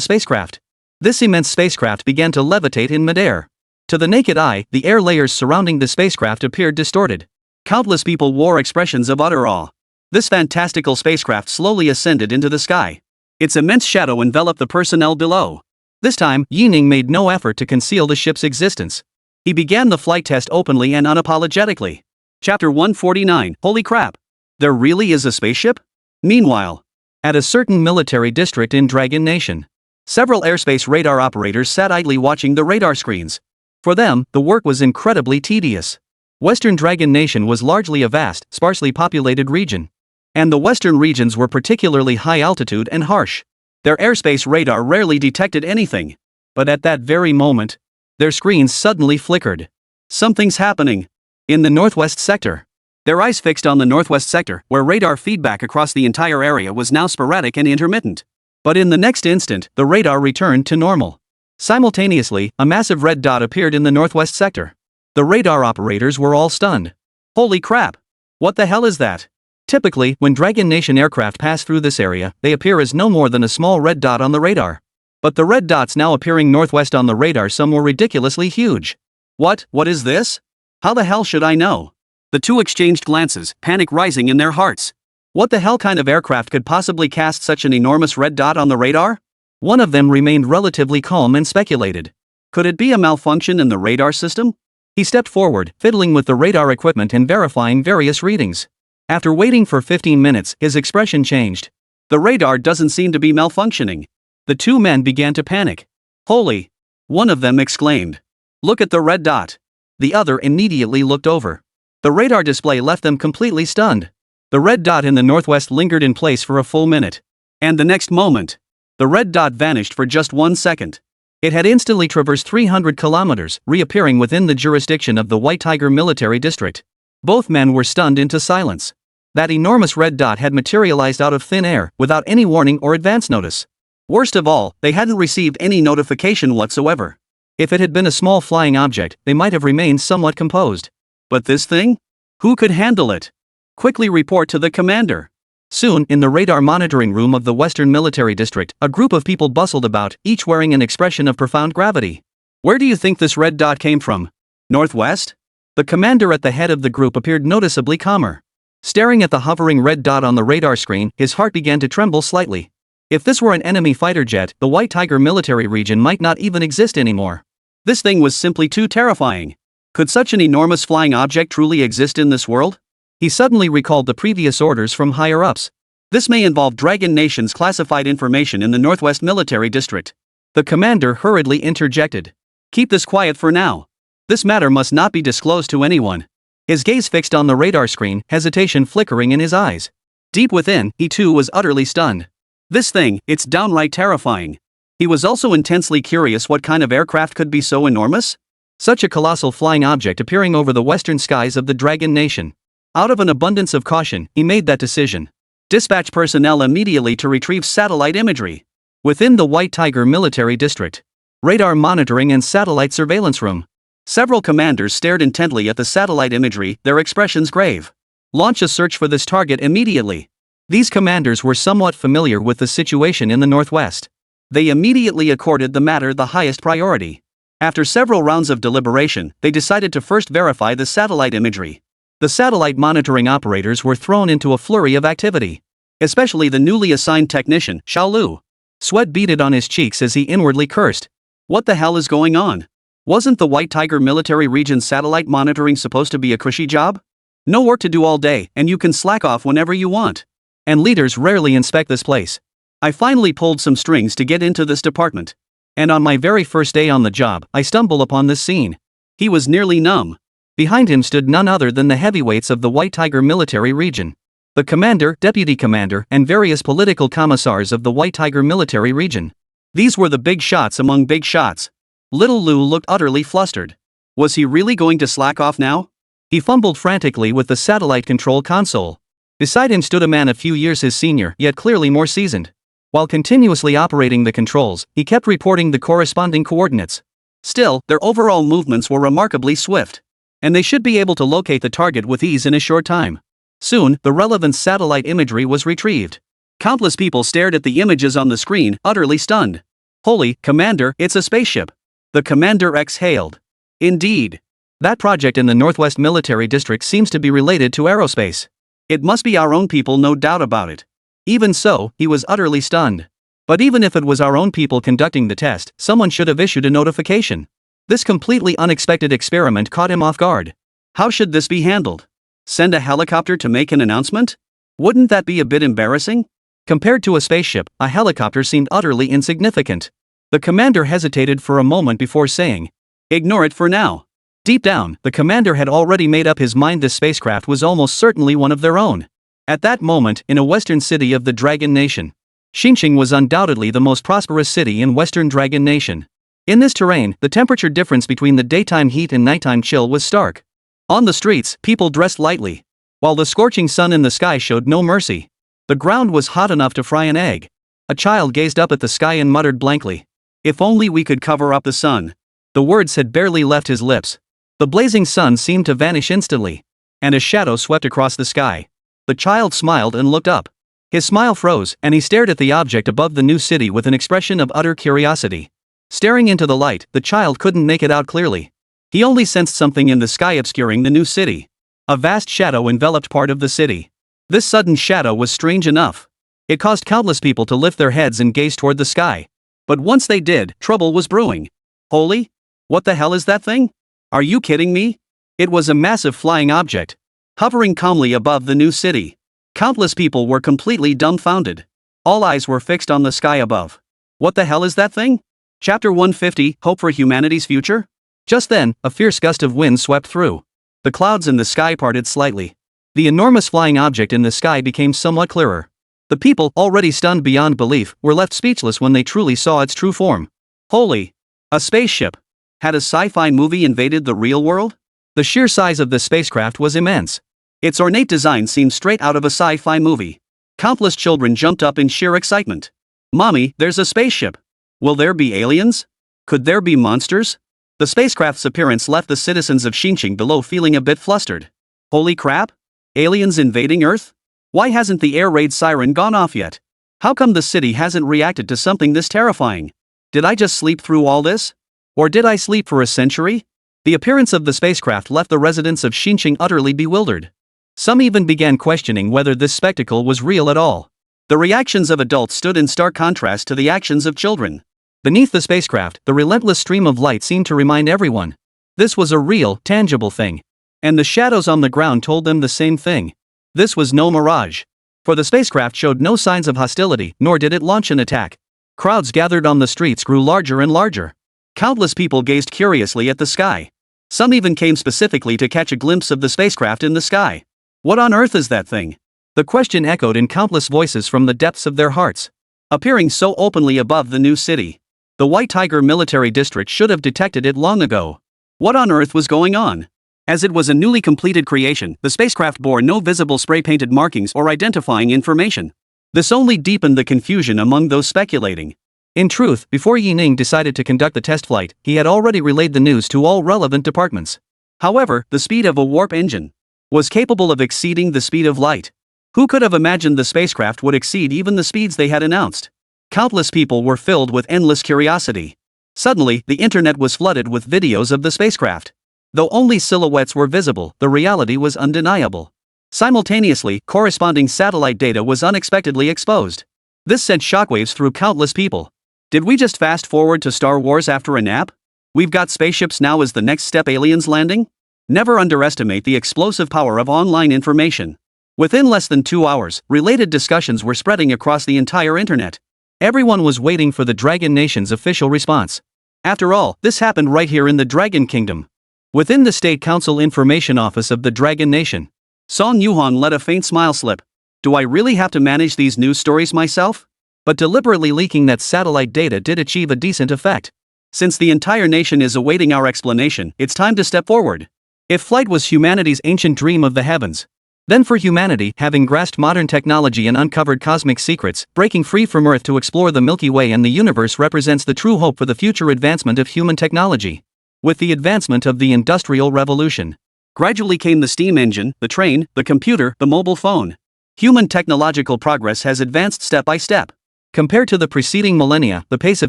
spacecraft. This immense spacecraft began to levitate in midair. To the naked eye, the air layers surrounding the spacecraft appeared distorted. Countless people wore expressions of utter awe. This fantastical spacecraft slowly ascended into the sky. Its immense shadow enveloped the personnel below. This time, Yi Ning made no effort to conceal the ship's existence. He began the flight test openly and unapologetically. Chapter 149, Holy crap! There really is a spaceship? Meanwhile, at a certain military district in Dragon Nation, several airspace radar operators sat idly watching the radar screens. For them, the work was incredibly tedious. Western Dragon Nation was largely a vast, sparsely populated region. And the western regions were particularly high altitude and harsh. Their airspace radar rarely detected anything. But at that very moment, their screens suddenly flickered. Something's happening. In the northwest sector. Their eyes fixed on the northwest sector, where radar feedback across the entire area was now sporadic and intermittent. But in the next instant, the radar returned to normal. Simultaneously, a massive red dot appeared in the northwest sector. The radar operators were all stunned. Holy crap! What the hell is that? Typically, when Dragon Nation aircraft pass through this area, they appear as no more than a small red dot on the radar. But the red dots now appearing northwest on the radar some were ridiculously huge. What is this? How the hell should I know? The two exchanged glances, panic rising in their hearts. What the hell kind of aircraft could possibly cast such an enormous red dot on the radar? One of them remained relatively calm and speculated. Could it be a malfunction in the radar system? He stepped forward, fiddling with the radar equipment and verifying various readings. After waiting for 15 minutes, his expression changed. The radar doesn't seem to be malfunctioning. The two men began to panic. Holy! One of them exclaimed. Look at the red dot. The other immediately looked over. The radar display left them completely stunned. The red dot in the northwest lingered in place for a full minute. And the next moment, the red dot vanished for just 1 second. It had instantly traversed 300 kilometers, reappearing within the jurisdiction of the White Tiger Military District. Both men were stunned into silence. That enormous red dot had materialized out of thin air, without any warning or advance notice. Worst of all, they hadn't received any notification whatsoever. If it had been a small flying object, they might have remained somewhat composed. But this thing? Who could handle it? Quickly report to the commander. Soon, in the radar monitoring room of the Western Military District, a group of people bustled about, each wearing an expression of profound gravity. Where do you think this red dot came from? Northwest? The commander at the head of the group appeared noticeably calmer. Staring at the hovering red dot on the radar screen, his heart began to tremble slightly. If this were an enemy fighter jet, the White Tiger military region might not even exist anymore. This thing was simply too terrifying. Could such an enormous flying object truly exist in this world? He suddenly recalled the previous orders from higher-ups. This may involve Dragon Nation's classified information in the Northwest Military District. The commander hurriedly interjected. Keep this quiet for now. This matter must not be disclosed to anyone. His gaze fixed on the radar screen, hesitation flickering in his eyes. Deep within, he too was utterly stunned. This thing, it's downright terrifying. He was also intensely curious what kind of aircraft could be so enormous? Such a colossal flying object appearing over the western skies of the Dragon Nation. Out of an abundance of caution, he made that decision. Dispatch personnel immediately to retrieve satellite imagery. Within the White Tiger Military District. Radar monitoring and satellite surveillance room. Several commanders stared intently at the satellite imagery, their expressions grave. Launch a search for this target immediately. These commanders were somewhat familiar with the situation in the Northwest. They immediately accorded the matter the highest priority. After several rounds of deliberation, they decided to first verify the satellite imagery. The satellite monitoring operators were thrown into a flurry of activity. Especially the newly assigned technician, Xiaolu. Sweat beaded on his cheeks as he inwardly cursed. What the hell is going on? Wasn't the White Tiger Military Region's satellite monitoring supposed to be a cushy job? No work to do all day, and you can slack off whenever you want. And leaders rarely inspect this place. I finally pulled some strings to get into this department. And on my very first day on the job, I stumble upon this scene. He was nearly numb. Behind him stood none other than the heavyweights of the White Tiger Military Region. The commander, deputy commander, and various political commissars of the White Tiger Military Region. These were the big shots among big shots. Little Lou looked utterly flustered. Was he really going to slack off now? He fumbled frantically with the satellite control console. Beside him stood a man a few years his senior, yet clearly more seasoned. While continuously operating the controls, he kept reporting the corresponding coordinates. Still, their overall movements were remarkably swift. And they should be able to locate the target with ease in a short time. Soon, the relevant satellite imagery was retrieved. Countless people stared at the images on the screen, utterly stunned. Holy, Commander, it's a spaceship. The commander exhaled. Indeed. That project in the Northwest Military District seems to be related to aerospace. It must be our own people, no doubt about it. Even so, he was utterly stunned. But even if it was our own people conducting the test, someone should have issued a notification. This completely unexpected experiment caught him off guard. How should this be handled? Send a helicopter to make an announcement? Wouldn't that be a bit embarrassing? Compared to a spaceship, a helicopter seemed utterly insignificant. The commander hesitated for a moment before saying, "Ignore it for now." Deep down, the commander had already made up his mind this spacecraft was almost certainly one of their own. At that moment, in a western city of the Dragon Nation, Xinjiang was undoubtedly the most prosperous city in Western Dragon Nation. In this terrain, the temperature difference between the daytime heat and nighttime chill was stark. On the streets, people dressed lightly, while the scorching sun in the sky showed no mercy. The ground was hot enough to fry an egg. A child gazed up at the sky and muttered blankly, "If only we could cover up the sun." The words had barely left his lips. The blazing sun seemed to vanish instantly, and a shadow swept across the sky. The child smiled and looked up. His smile froze, and he stared at the object above the new city with an expression of utter curiosity. Staring into the light, the child couldn't make it out clearly. He only sensed something in the sky obscuring the new city. A vast shadow enveloped part of the city. This sudden shadow was strange enough. It caused countless people to lift their heads and gaze toward the sky. But once they did, trouble was brewing. Holy? What the hell is that thing? Are you kidding me? It was a massive flying object, hovering calmly above the new city. Countless people were completely dumbfounded. All eyes were fixed on the sky above. What the hell is that thing? Chapter 150, Hope for Humanity's Future? Just then, a fierce gust of wind swept through. The clouds in the sky parted slightly. The enormous flying object in the sky became somewhat clearer. The people, already stunned beyond belief, were left speechless when they truly saw its true form. Holy! A spaceship! Had a sci-fi movie invaded the real world? The sheer size of the spacecraft was immense. Its ornate design seemed straight out of a sci-fi movie. Countless children jumped up in sheer excitement. "Mommy, there's a spaceship! Will there be aliens? Could there be monsters?" The spacecraft's appearance left the citizens of Xinjiang below feeling a bit flustered. Holy crap! Aliens invading Earth? Why hasn't the air raid siren gone off yet? How come the city hasn't reacted to something this terrifying? Did I just sleep through all this? Or did I sleep for a century? The appearance of the spacecraft left the residents of Xinjiang utterly bewildered. Some even began questioning whether this spectacle was real at all. The reactions of adults stood in stark contrast to the actions of children. Beneath the spacecraft, the relentless stream of light seemed to remind everyone this was a real, tangible thing. And the shadows on the ground told them the same thing. This was no mirage. For the spacecraft showed no signs of hostility, nor did it launch an attack. Crowds gathered on the streets grew larger and larger. Countless people gazed curiously at the sky. Some even came specifically to catch a glimpse of the spacecraft in the sky. What on earth is that thing? The question echoed in countless voices from the depths of their hearts. Appearing so openly above the new city, the White Tiger Military District should have detected it long ago. What on earth was going on? As it was a newly completed creation, the spacecraft bore no visible spray-painted markings or identifying information. This only deepened the confusion among those speculating. In truth, before Yining decided to conduct the test flight, he had already relayed the news to all relevant departments. However, the speed of a warp engine was capable of exceeding the speed of light. Who could have imagined the spacecraft would exceed even the speeds they had announced? Countless people were filled with endless curiosity. Suddenly, the internet was flooded with videos of the spacecraft. Though only silhouettes were visible, the reality was undeniable. Simultaneously, corresponding satellite data was unexpectedly exposed. This sent shockwaves through countless people. Did we just fast forward to Star Wars after a nap? We've got spaceships now as the next step, aliens landing? Never underestimate the explosive power of online information. Within less than 2 hours, related discussions were spreading across the entire internet. Everyone was waiting for the Dragon Nation's official response. After all, this happened right here in the Dragon Kingdom. Within the State Council Information Office of the Dragon Nation, Song Yuhan let a faint smile slip. Do I really have to manage these news stories myself? But deliberately leaking that satellite data did achieve a decent effect. Since the entire nation is awaiting our explanation, it's time to step forward. If flight was humanity's ancient dream of the heavens, then for humanity, having grasped modern technology and uncovered cosmic secrets, breaking free from Earth to explore the Milky Way and the universe represents the true hope for the future advancement of human technology. With the advancement of the Industrial Revolution, gradually came the steam engine, the train, the computer, the mobile phone. Human technological progress has advanced step by step. Compared to the preceding millennia, the pace of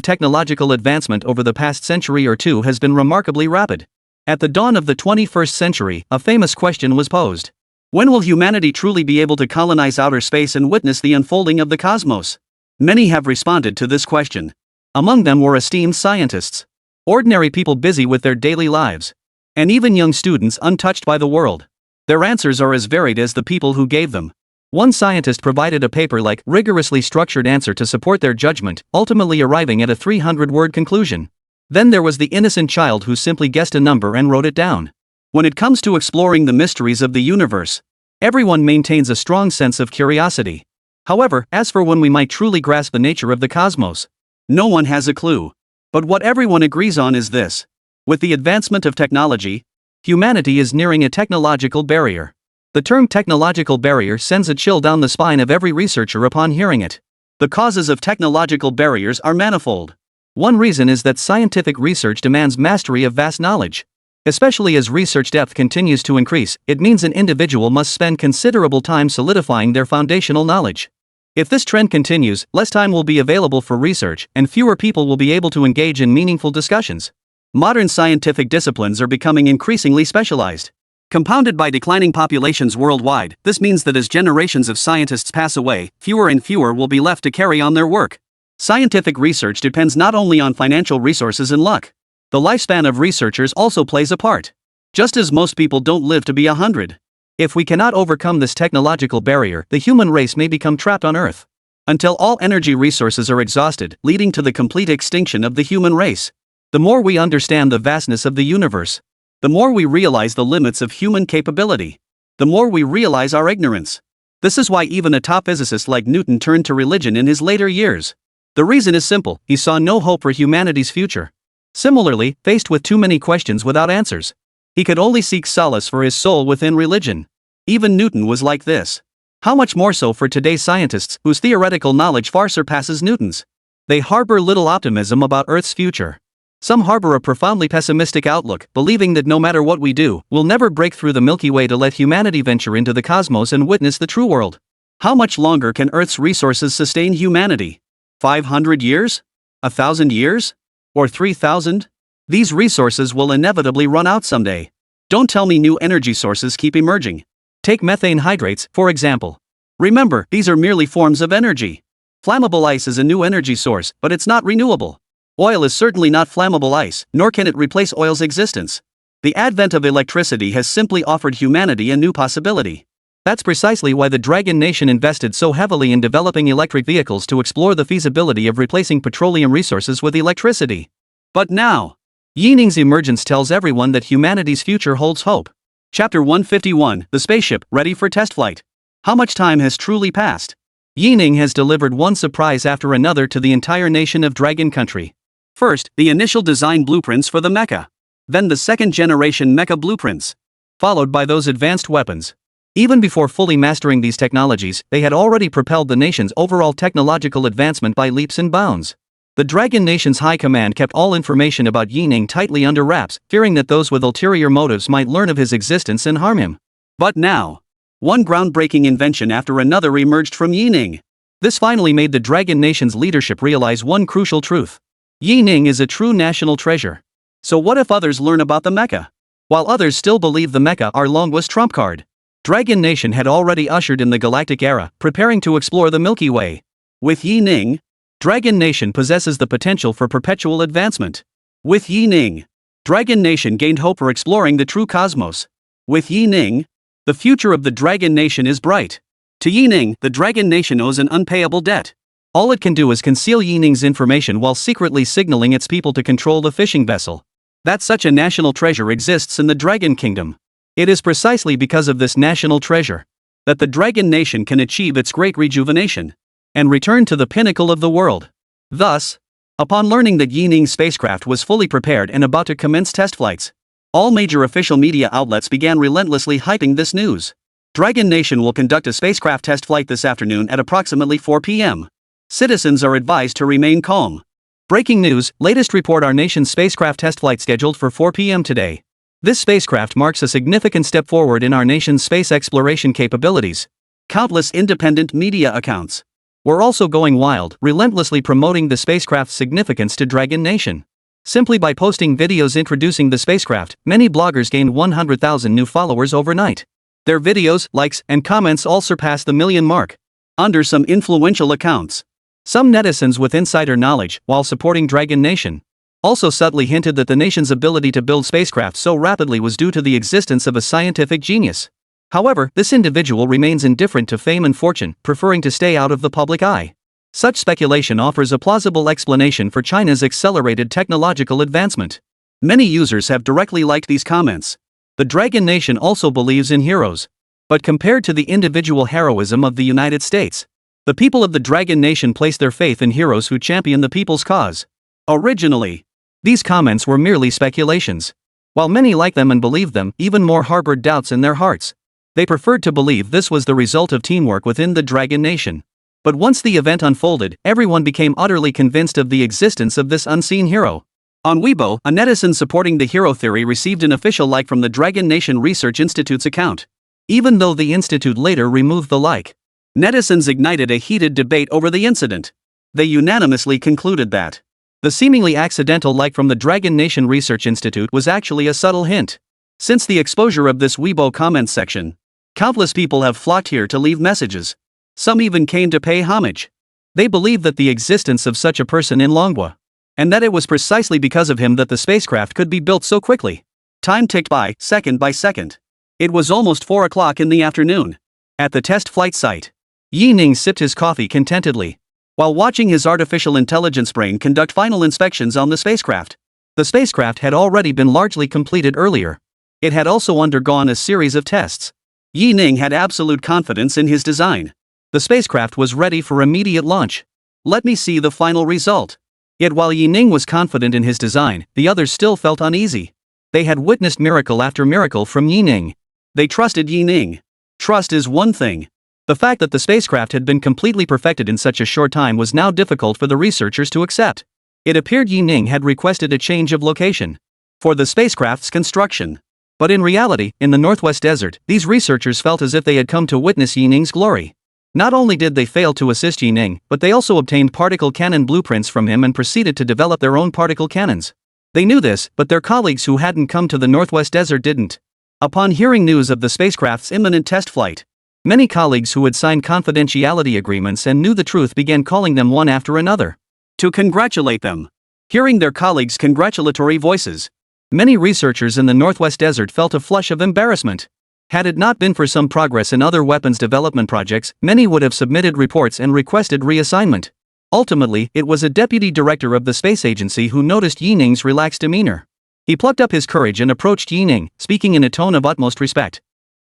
technological advancement over the past century or two has been remarkably rapid. At the dawn of the 21st century, a famous question was posed. When will humanity truly be able to colonize outer space and witness the unfolding of the cosmos? Many have responded to this question. Among them were esteemed scientists, ordinary people busy with their daily lives, and even young students untouched by the world. Their answers are as varied as the people who gave them. One scientist provided a paper-like, rigorously structured answer to support their judgment, ultimately arriving at a 300-word conclusion. Then there was the innocent child who simply guessed a number and wrote it down. When it comes to exploring the mysteries of the universe, everyone maintains a strong sense of curiosity. However, as for when we might truly grasp the nature of the cosmos, no one has a clue. But what everyone agrees on is this. With the advancement of technology, humanity is nearing a technological barrier. The term technological barrier sends a chill down the spine of every researcher upon hearing it. The causes of technological barriers are manifold. One reason is that scientific research demands mastery of vast knowledge. Especially as research depth continues to increase, it means an individual must spend considerable time solidifying their foundational knowledge. If this trend continues, less time will be available for research, and fewer people will be able to engage in meaningful discussions. Modern scientific disciplines are becoming increasingly specialized. Compounded by declining populations worldwide, this means that as generations of scientists pass away, fewer and fewer will be left to carry on their work. Scientific research depends not only on financial resources and luck. The lifespan of researchers also plays a part. Just as most people don't live to be 100. If we cannot overcome this technological barrier, the human race may become trapped on Earth. Until all energy resources are exhausted, leading to the complete extinction of the human race. The more we understand the vastness of the universe, the more we realize the limits of human capability. The more we realize our ignorance. This is why even a top physicist like Newton turned to religion in his later years. The reason is simple: he saw no hope for humanity's future. Similarly, faced with too many questions without answers, he could only seek solace for his soul within religion. Even Newton was like this. How much more so for today's scientists, whose theoretical knowledge far surpasses Newton's? They harbor little optimism about Earth's future. Some harbor a profoundly pessimistic outlook, believing that no matter what we do, we'll never break through the Milky Way to let humanity venture into the cosmos and witness the true world. How much longer can Earth's resources sustain humanity? 500 years? 1,000 years? Or 3,000? These resources will inevitably run out someday. Don't tell me new energy sources keep emerging. Take methane hydrates, for example. Remember, these are merely forms of energy. Flammable ice is a new energy source, but it's not renewable. Oil is certainly not flammable ice, nor can it replace oil's existence. The advent of electricity has simply offered humanity a new possibility. That's precisely why the Dragon Nation invested so heavily in developing electric vehicles to explore the feasibility of replacing petroleum resources with electricity. But now, Yining's emergence tells everyone that humanity's future holds hope. Chapter 151, The Spaceship, Ready for Test Flight. How much time has truly passed? Yining has delivered one surprise after another to the entire nation of Dragon Country. First, the initial design blueprints for the mecha. Then the second-generation mecha blueprints. Followed by those advanced weapons. Even before fully mastering these technologies, they had already propelled the nation's overall technological advancement by leaps and bounds. The Dragon Nation's high command kept all information about Yining tightly under wraps, fearing that those with ulterior motives might learn of his existence and harm him. But now, one groundbreaking invention after another emerged from Yining. This finally made the Dragon Nation's leadership realize one crucial truth. Yining is a true national treasure. So what if others learn about the mecha? while others still believe the mecha Arlong was trump card. Dragon Nation had already ushered in the galactic era, preparing to explore the Milky Way. With Yi Ning, Dragon Nation possesses the potential for perpetual advancement. With Yi Ning, Dragon Nation gained hope for exploring the true cosmos. With Yi Ning, the future of the Dragon Nation is bright. To Yi Ning, the Dragon Nation owes an unpayable debt. All it can do is conceal Yi Ning's information while secretly signaling its people to control the fishing vessel. That such a national treasure exists in the Dragon Kingdom. It is precisely because of this national treasure that the Dragon Nation can achieve its great rejuvenation and return to the pinnacle of the world. Thus, upon learning that Yi Ning's spacecraft was fully prepared and about to commence test flights, all major official media outlets began relentlessly hyping this news. Dragon Nation will conduct a spacecraft test flight this afternoon at approximately 4 p.m. Citizens are advised to remain calm. Breaking news, latest report: our nation's spacecraft test flight scheduled for 4 p.m. today. This spacecraft marks a significant step forward in our nation's space exploration capabilities. Countless independent media accounts were also going wild, relentlessly promoting the spacecraft's significance to Dragon Nation. Simply by posting videos introducing the spacecraft, many bloggers gained 100,000 new followers overnight. Their videos, likes, and comments all surpassed the million mark. Under some influential accounts, some netizens with insider knowledge, while supporting Dragon Nation, also subtly hinted that the nation's ability to build spacecraft so rapidly was due to the existence of a scientific genius. However, this individual remains indifferent to fame and fortune, preferring to stay out of the public eye. Such speculation offers a plausible explanation for China's accelerated technological advancement. Many users have directly liked these comments. The Dragon Nation also believes in heroes. But compared to the individual heroism of the United States, the people of the Dragon Nation place their faith in heroes who champion the people's cause. Originally, these comments were merely speculations. While many liked them and believed them, even more harbored doubts in their hearts. They preferred to believe this was the result of teamwork within the Dragon Nation. But once the event unfolded, everyone became utterly convinced of the existence of this unseen hero. On Weibo, a netizen supporting the hero theory received an official like from the Dragon Nation Research Institute's account. Even though the institute later removed the like, netizens ignited a heated debate over the incident. They unanimously concluded that the seemingly accidental like from the Dragon Nation Research Institute was actually a subtle hint. Since the exposure of this Weibo comments section, countless people have flocked here to leave messages. Some even came to pay homage. They believe that the existence of such a person in Longwa, and that it was precisely because of him that the spacecraft could be built so quickly. Time ticked by second. It was almost 4 o'clock in the afternoon. At the test flight site, Yi Ning sipped his coffee contentedly while watching his artificial intelligence brain conduct final inspections on the spacecraft. The spacecraft had already been largely completed earlier. It had also undergone a series of tests. Yi Ning had absolute confidence in his design. The spacecraft was ready for immediate launch. Let me see the final result. Yet while Yi Ning was confident in his design, the others still felt uneasy. They had witnessed miracle after miracle from Yi Ning. They trusted Yi Ning. Trust is one thing. The fact that the spacecraft had been completely perfected in such a short time was now difficult for the researchers to accept. It appeared Yi Ning had requested a change of location for the spacecraft's construction. But in reality, in the Northwest Desert, these researchers felt as if they had come to witness Yi Ning's glory. Not only did they fail to assist Yi Ning, but they also obtained particle cannon blueprints from him and proceeded to develop their own particle cannons. They knew this, but their colleagues who hadn't come to the Northwest Desert didn't. Upon hearing news of the spacecraft's imminent test flight, many colleagues who had signed confidentiality agreements and knew the truth began calling them one after another to congratulate them. Hearing their colleagues' congratulatory voices, many researchers in the Northwest Desert felt a flush of embarrassment. Had it not been for some progress in other weapons development projects, many would have submitted reports and requested reassignment. Ultimately, it was a deputy director of the space agency who noticed Yi Ning's relaxed demeanor. He plucked up his courage and approached Yi Ning, speaking in a tone of utmost respect.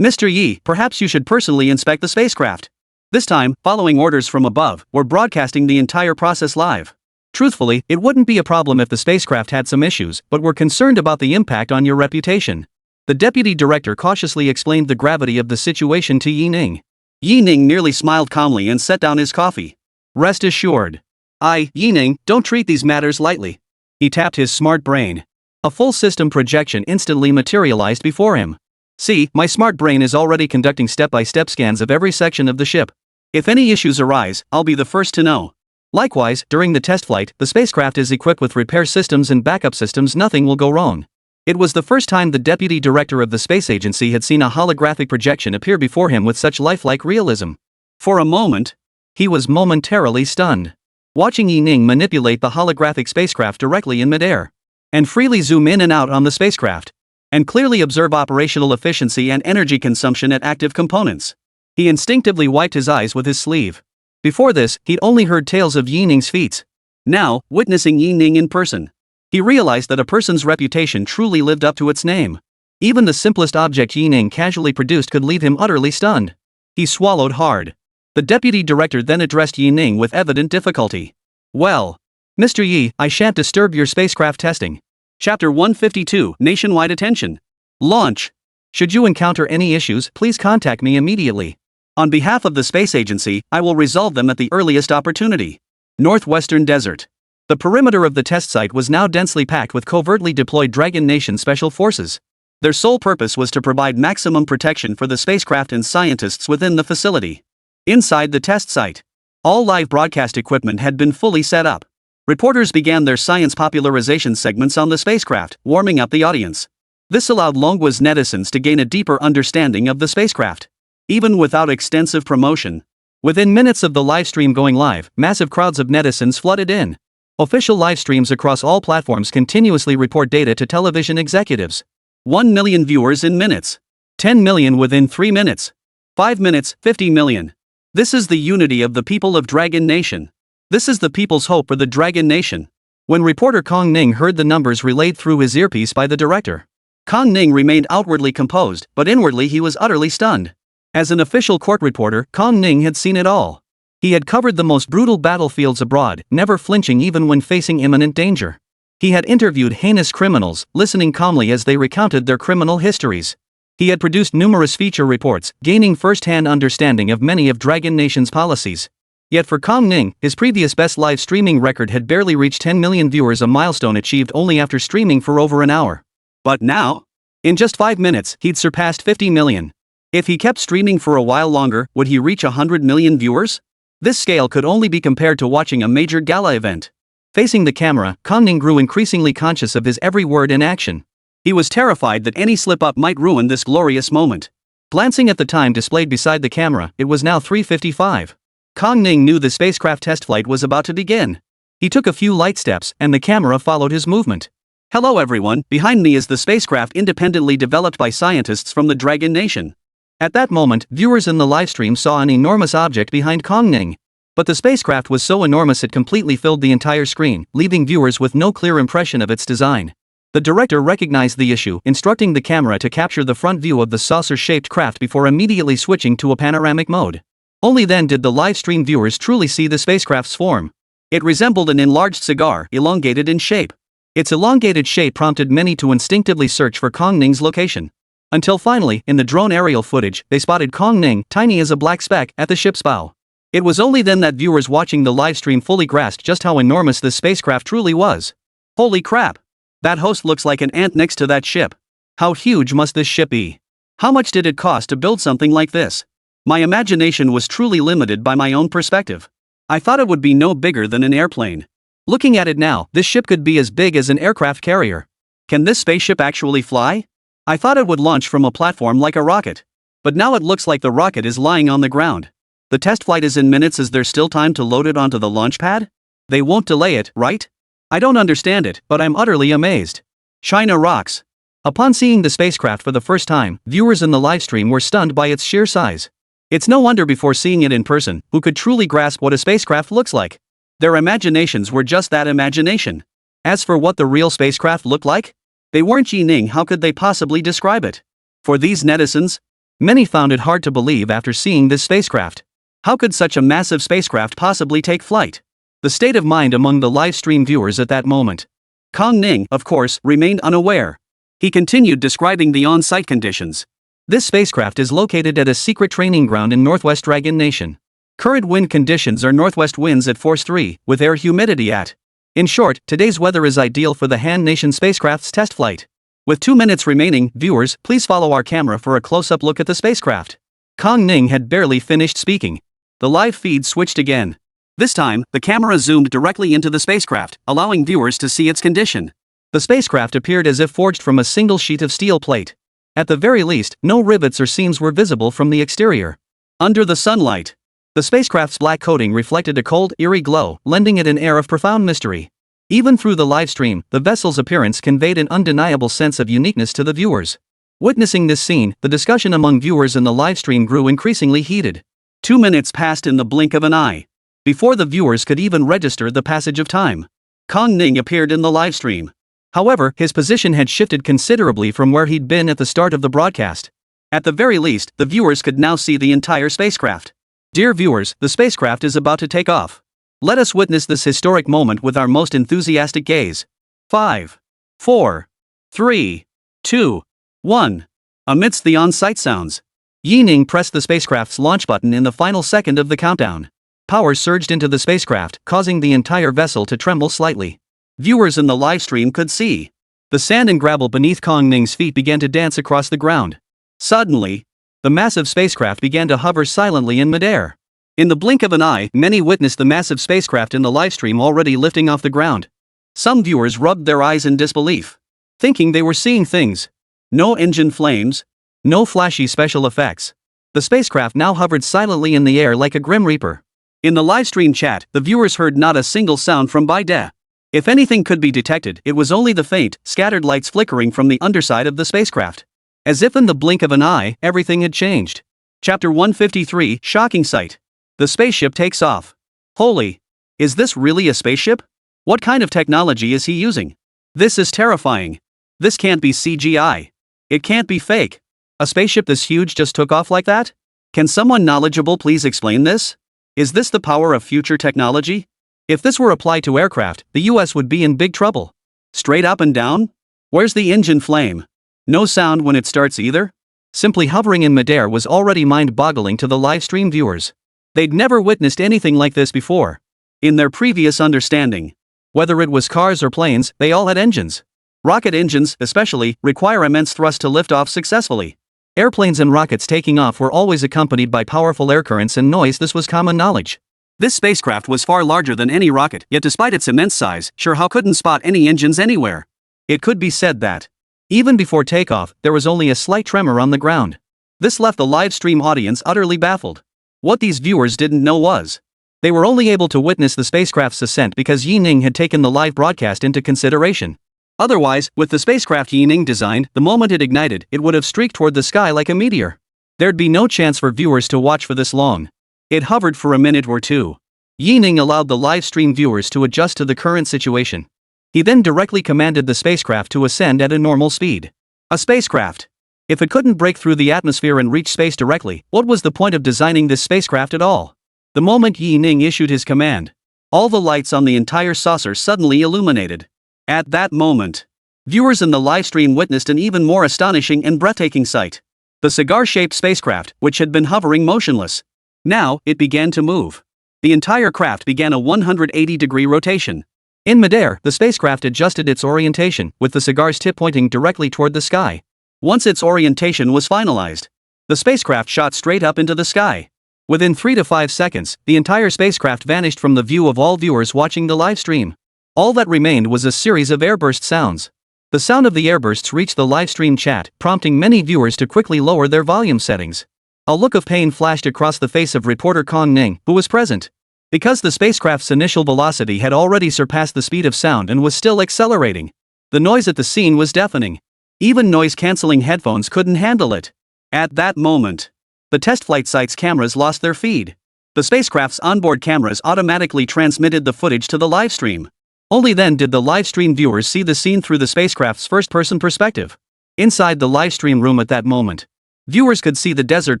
Mr. Yi, perhaps you should personally inspect the spacecraft. This time, following orders from above, we're broadcasting the entire process live. Truthfully, it wouldn't be a problem if the spacecraft had some issues, but we're concerned about the impact on your reputation. The deputy director cautiously explained the gravity of the situation to Yi Ning. Yi Ning merely smiled calmly and set down his coffee. Rest assured. Yi Ning, don't treat these matters lightly. He tapped his smart brain. A full system projection instantly materialized before him. See, my smart brain is already conducting step-by-step scans of every section of the ship. If any issues arise, I'll be the first to know. Likewise, during the test flight, the spacecraft is equipped with repair systems and backup systems. Nothing will go wrong. It was the first time the deputy director of the space agency had seen a holographic projection appear before him with such lifelike realism. For a moment, he was momentarily stunned. Watching Yi Ning manipulate the holographic spacecraft directly in midair, and freely zoom in and out on the spacecraft, and clearly observe operational efficiency and energy consumption at active components. He instinctively wiped his eyes with his sleeve. Before this, he'd only heard tales of Yi Ning's feats. Now, witnessing Yi Ning in person, he realized that a person's reputation truly lived up to its name. Even the simplest object Yi Ning casually produced could leave him utterly stunned. He swallowed hard. The deputy director then addressed Yi Ning with evident difficulty. "Well, Mr. Yi, I shan't disturb your spacecraft testing." Chapter 152, Nationwide Attention. Launch. Should you encounter any issues, please contact me immediately. On behalf of the space agency, I will resolve them at the earliest opportunity. Northwestern Desert. The perimeter of the test site was now densely packed with covertly deployed Dragon Nation special forces. Their sole purpose was to provide maximum protection for the spacecraft and scientists within the facility. Inside the test site, all live broadcast equipment had been fully set up. Reporters began their science popularization segments on the spacecraft, warming up the audience. This allowed Longwa's netizens to gain a deeper understanding of the spacecraft. Even without extensive promotion, within minutes of the live stream going live, massive crowds of netizens flooded in. Official live streams across all platforms continuously report data to television executives. 1 million viewers in minutes. 10 million within 3 minutes. 5 minutes, 50 million. This is the unity of the people of Dragon Nation. This is the people's hope for the Dragon Nation. When reporter Kong Ning heard the numbers relayed through his earpiece by the director, Kong Ning remained outwardly composed, but inwardly he was utterly stunned. As an official court reporter, Kong Ning had seen it all. He had covered the most brutal battlefields abroad, never flinching even when facing imminent danger. He had interviewed heinous criminals, listening calmly as they recounted their criminal histories. He had produced numerous feature reports, gaining first-hand understanding of many of Dragon Nation's policies. Yet for Kong Ning, his previous best live streaming record had barely reached 10 million viewers, a milestone achieved only after streaming for over an hour. But now, in just 5 minutes, he'd surpassed 50 million. If he kept streaming for a while longer, would he reach 100 million viewers? This scale could only be compared to watching a major gala event. Facing the camera, Kong Ning grew increasingly conscious of his every word and action. He was terrified that any slip-up might ruin this glorious moment. Glancing at the time displayed beside the camera, it was now 3:55. Kong Ning knew the spacecraft test flight was about to begin. He took a few light steps, and the camera followed his movement. "Hello everyone, behind me is the spacecraft independently developed by scientists from the Dragon Nation." At that moment, viewers in the livestream saw an enormous object behind Kong Ning. But the spacecraft was so enormous it completely filled the entire screen, leaving viewers with no clear impression of its design. The director recognized the issue, instructing the camera to capture the front view of the saucer-shaped craft before immediately switching to a panoramic mode. Only then did the livestream viewers truly see the spacecraft's form. It resembled an enlarged cigar, elongated in shape. Its elongated shape prompted many to instinctively search for Kong Ning's location. Until finally, in the drone aerial footage, they spotted Kong Ning, tiny as a black speck, at the ship's bow. It was only then that viewers watching the livestream fully grasped just how enormous this spacecraft truly was. Holy crap! That host looks like an ant next to that ship. How huge must this ship be? How much did it cost to build something like this? My imagination was truly limited by my own perspective. I thought it would be no bigger than an airplane. Looking at it now, this ship could be as big as an aircraft carrier. Can this spaceship actually fly? I thought it would launch from a platform like a rocket. But now it looks like the rocket is lying on the ground. The test flight is in minutes. Is there still time to load it onto the launch pad? They won't delay it, right? I don't understand it, but I'm utterly amazed. China rocks. Upon seeing the spacecraft for the first time, viewers in the livestream were stunned by its sheer size. It's no wonder before seeing it in person, who could truly grasp what a spacecraft looks like. Their imaginations were just that, imagination. As for what the real spacecraft looked like, they weren't Yi Ning. How could they possibly describe it? For these netizens, many found it hard to believe after seeing this spacecraft. How could such a massive spacecraft possibly take flight? The state of mind among the live stream viewers at that moment. Kong Ning, of course, remained unaware. He continued describing the on-site conditions. This spacecraft is located at a secret training ground in Northwest Dragon Nation. Current wind conditions are northwest winds at force 3, with air humidity at. In short, today's weather is ideal for the Han Nation spacecraft's test flight. With 2 minutes remaining, viewers, please follow our camera for a close-up look at the spacecraft. Kong Ning had barely finished speaking. The live feed switched again. This time, the camera zoomed directly into the spacecraft, allowing viewers to see its condition. The spacecraft appeared as if forged from a single sheet of steel plate. At the very least, no rivets or seams were visible from the exterior. Under the sunlight, the spacecraft's black coating reflected a cold, eerie glow, lending it an air of profound mystery. Even through the live stream, the vessel's appearance conveyed an undeniable sense of uniqueness to the viewers. Witnessing this scene, the discussion among viewers in the live stream grew increasingly heated. 2 minutes passed in the blink of an eye. Before the viewers could even register the passage of time, Kong Ning appeared in the live stream. However, his position had shifted considerably from where he'd been at the start of the broadcast. At the very least, the viewers could now see the entire spacecraft. Dear viewers, the spacecraft is about to take off. Let us witness this historic moment with our most enthusiastic gaze. 5, 4, 3, 2, 1. Amidst the on-site sounds, Yi Ning pressed the spacecraft's launch button in the final second of the countdown. Power surged into the spacecraft, causing the entire vessel to tremble slightly. Viewers in the live stream could see. The sand and gravel beneath Kong Ning's feet began to dance across the ground. Suddenly, the massive spacecraft began to hover silently in midair. In the blink of an eye, many witnessed the massive spacecraft in the livestream already lifting off the ground. Some viewers rubbed their eyes in disbelief, thinking they were seeing things. No engine flames, no flashy special effects. The spacecraft now hovered silently in the air like a grim reaper. In the livestream chat, the viewers heard not a single sound from Baide. If anything could be detected, it was only the faint, scattered lights flickering from the underside of the spacecraft. As if in the blink of an eye, everything had changed. Chapter 153, Shocking Sight. The spaceship takes off. Holy! Is this really a spaceship? What kind of technology is he using? This is terrifying. This can't be CGI. It can't be fake. A spaceship this huge just took off like that? Can someone knowledgeable please explain this? Is this the power of future technology? If this were applied to aircraft, the US would be in big trouble. Straight up and down? Where's the engine flame? No sound when it starts either? Simply hovering in midair was already mind-boggling to the live stream viewers. They'd never witnessed anything like this before. In their previous understanding, whether it was cars or planes, they all had engines. Rocket engines, especially, require immense thrust to lift off successfully. Airplanes and rockets taking off were always accompanied by powerful air currents and noise. This was common knowledge. This spacecraft was far larger than any rocket, yet despite its immense size, how couldn't spot any engines anywhere? It could be said that, even before takeoff, there was only a slight tremor on the ground. This left the live stream audience utterly baffled. What these viewers didn't know was, they were only able to witness the spacecraft's ascent because Yi Ning had taken the live broadcast into consideration. Otherwise, with the spacecraft Yi Ning designed, the moment it ignited, it would have streaked toward the sky like a meteor. There'd be no chance for viewers to watch for this long. It hovered for a minute or two. Yi Ning allowed the live stream viewers to adjust to the current situation. He then directly commanded the spacecraft to ascend at a normal speed. A spacecraft. If it couldn't break through the atmosphere and reach space directly, what was the point of designing this spacecraft at all? The moment Yi Ning issued his command, all the lights on the entire saucer suddenly illuminated. At that moment, viewers in the livestream witnessed an even more astonishing and breathtaking sight. The cigar-shaped spacecraft, which had been hovering motionless. Now, it began to move. The entire craft began a 180-degree rotation. In midair, the spacecraft adjusted its orientation, with the cigar's tip pointing directly toward the sky. Once its orientation was finalized, the spacecraft shot straight up into the sky. Within 3 to 5 seconds, the entire spacecraft vanished from the view of all viewers watching the live stream. All that remained was a series of airburst sounds. The sound of the airbursts reached the live stream chat, prompting many viewers to quickly lower their volume settings. A look of pain flashed across the face of reporter Kong Ning, who was present. Because the spacecraft's initial velocity had already surpassed the speed of sound and was still accelerating, the noise at the scene was deafening. Even noise-canceling headphones couldn't handle it. At that moment, the test flight site's cameras lost their feed. The spacecraft's onboard cameras automatically transmitted the footage to the live stream. Only then did the live stream viewers see the scene through the spacecraft's first-person perspective. Inside the live stream room at that moment, viewers could see the desert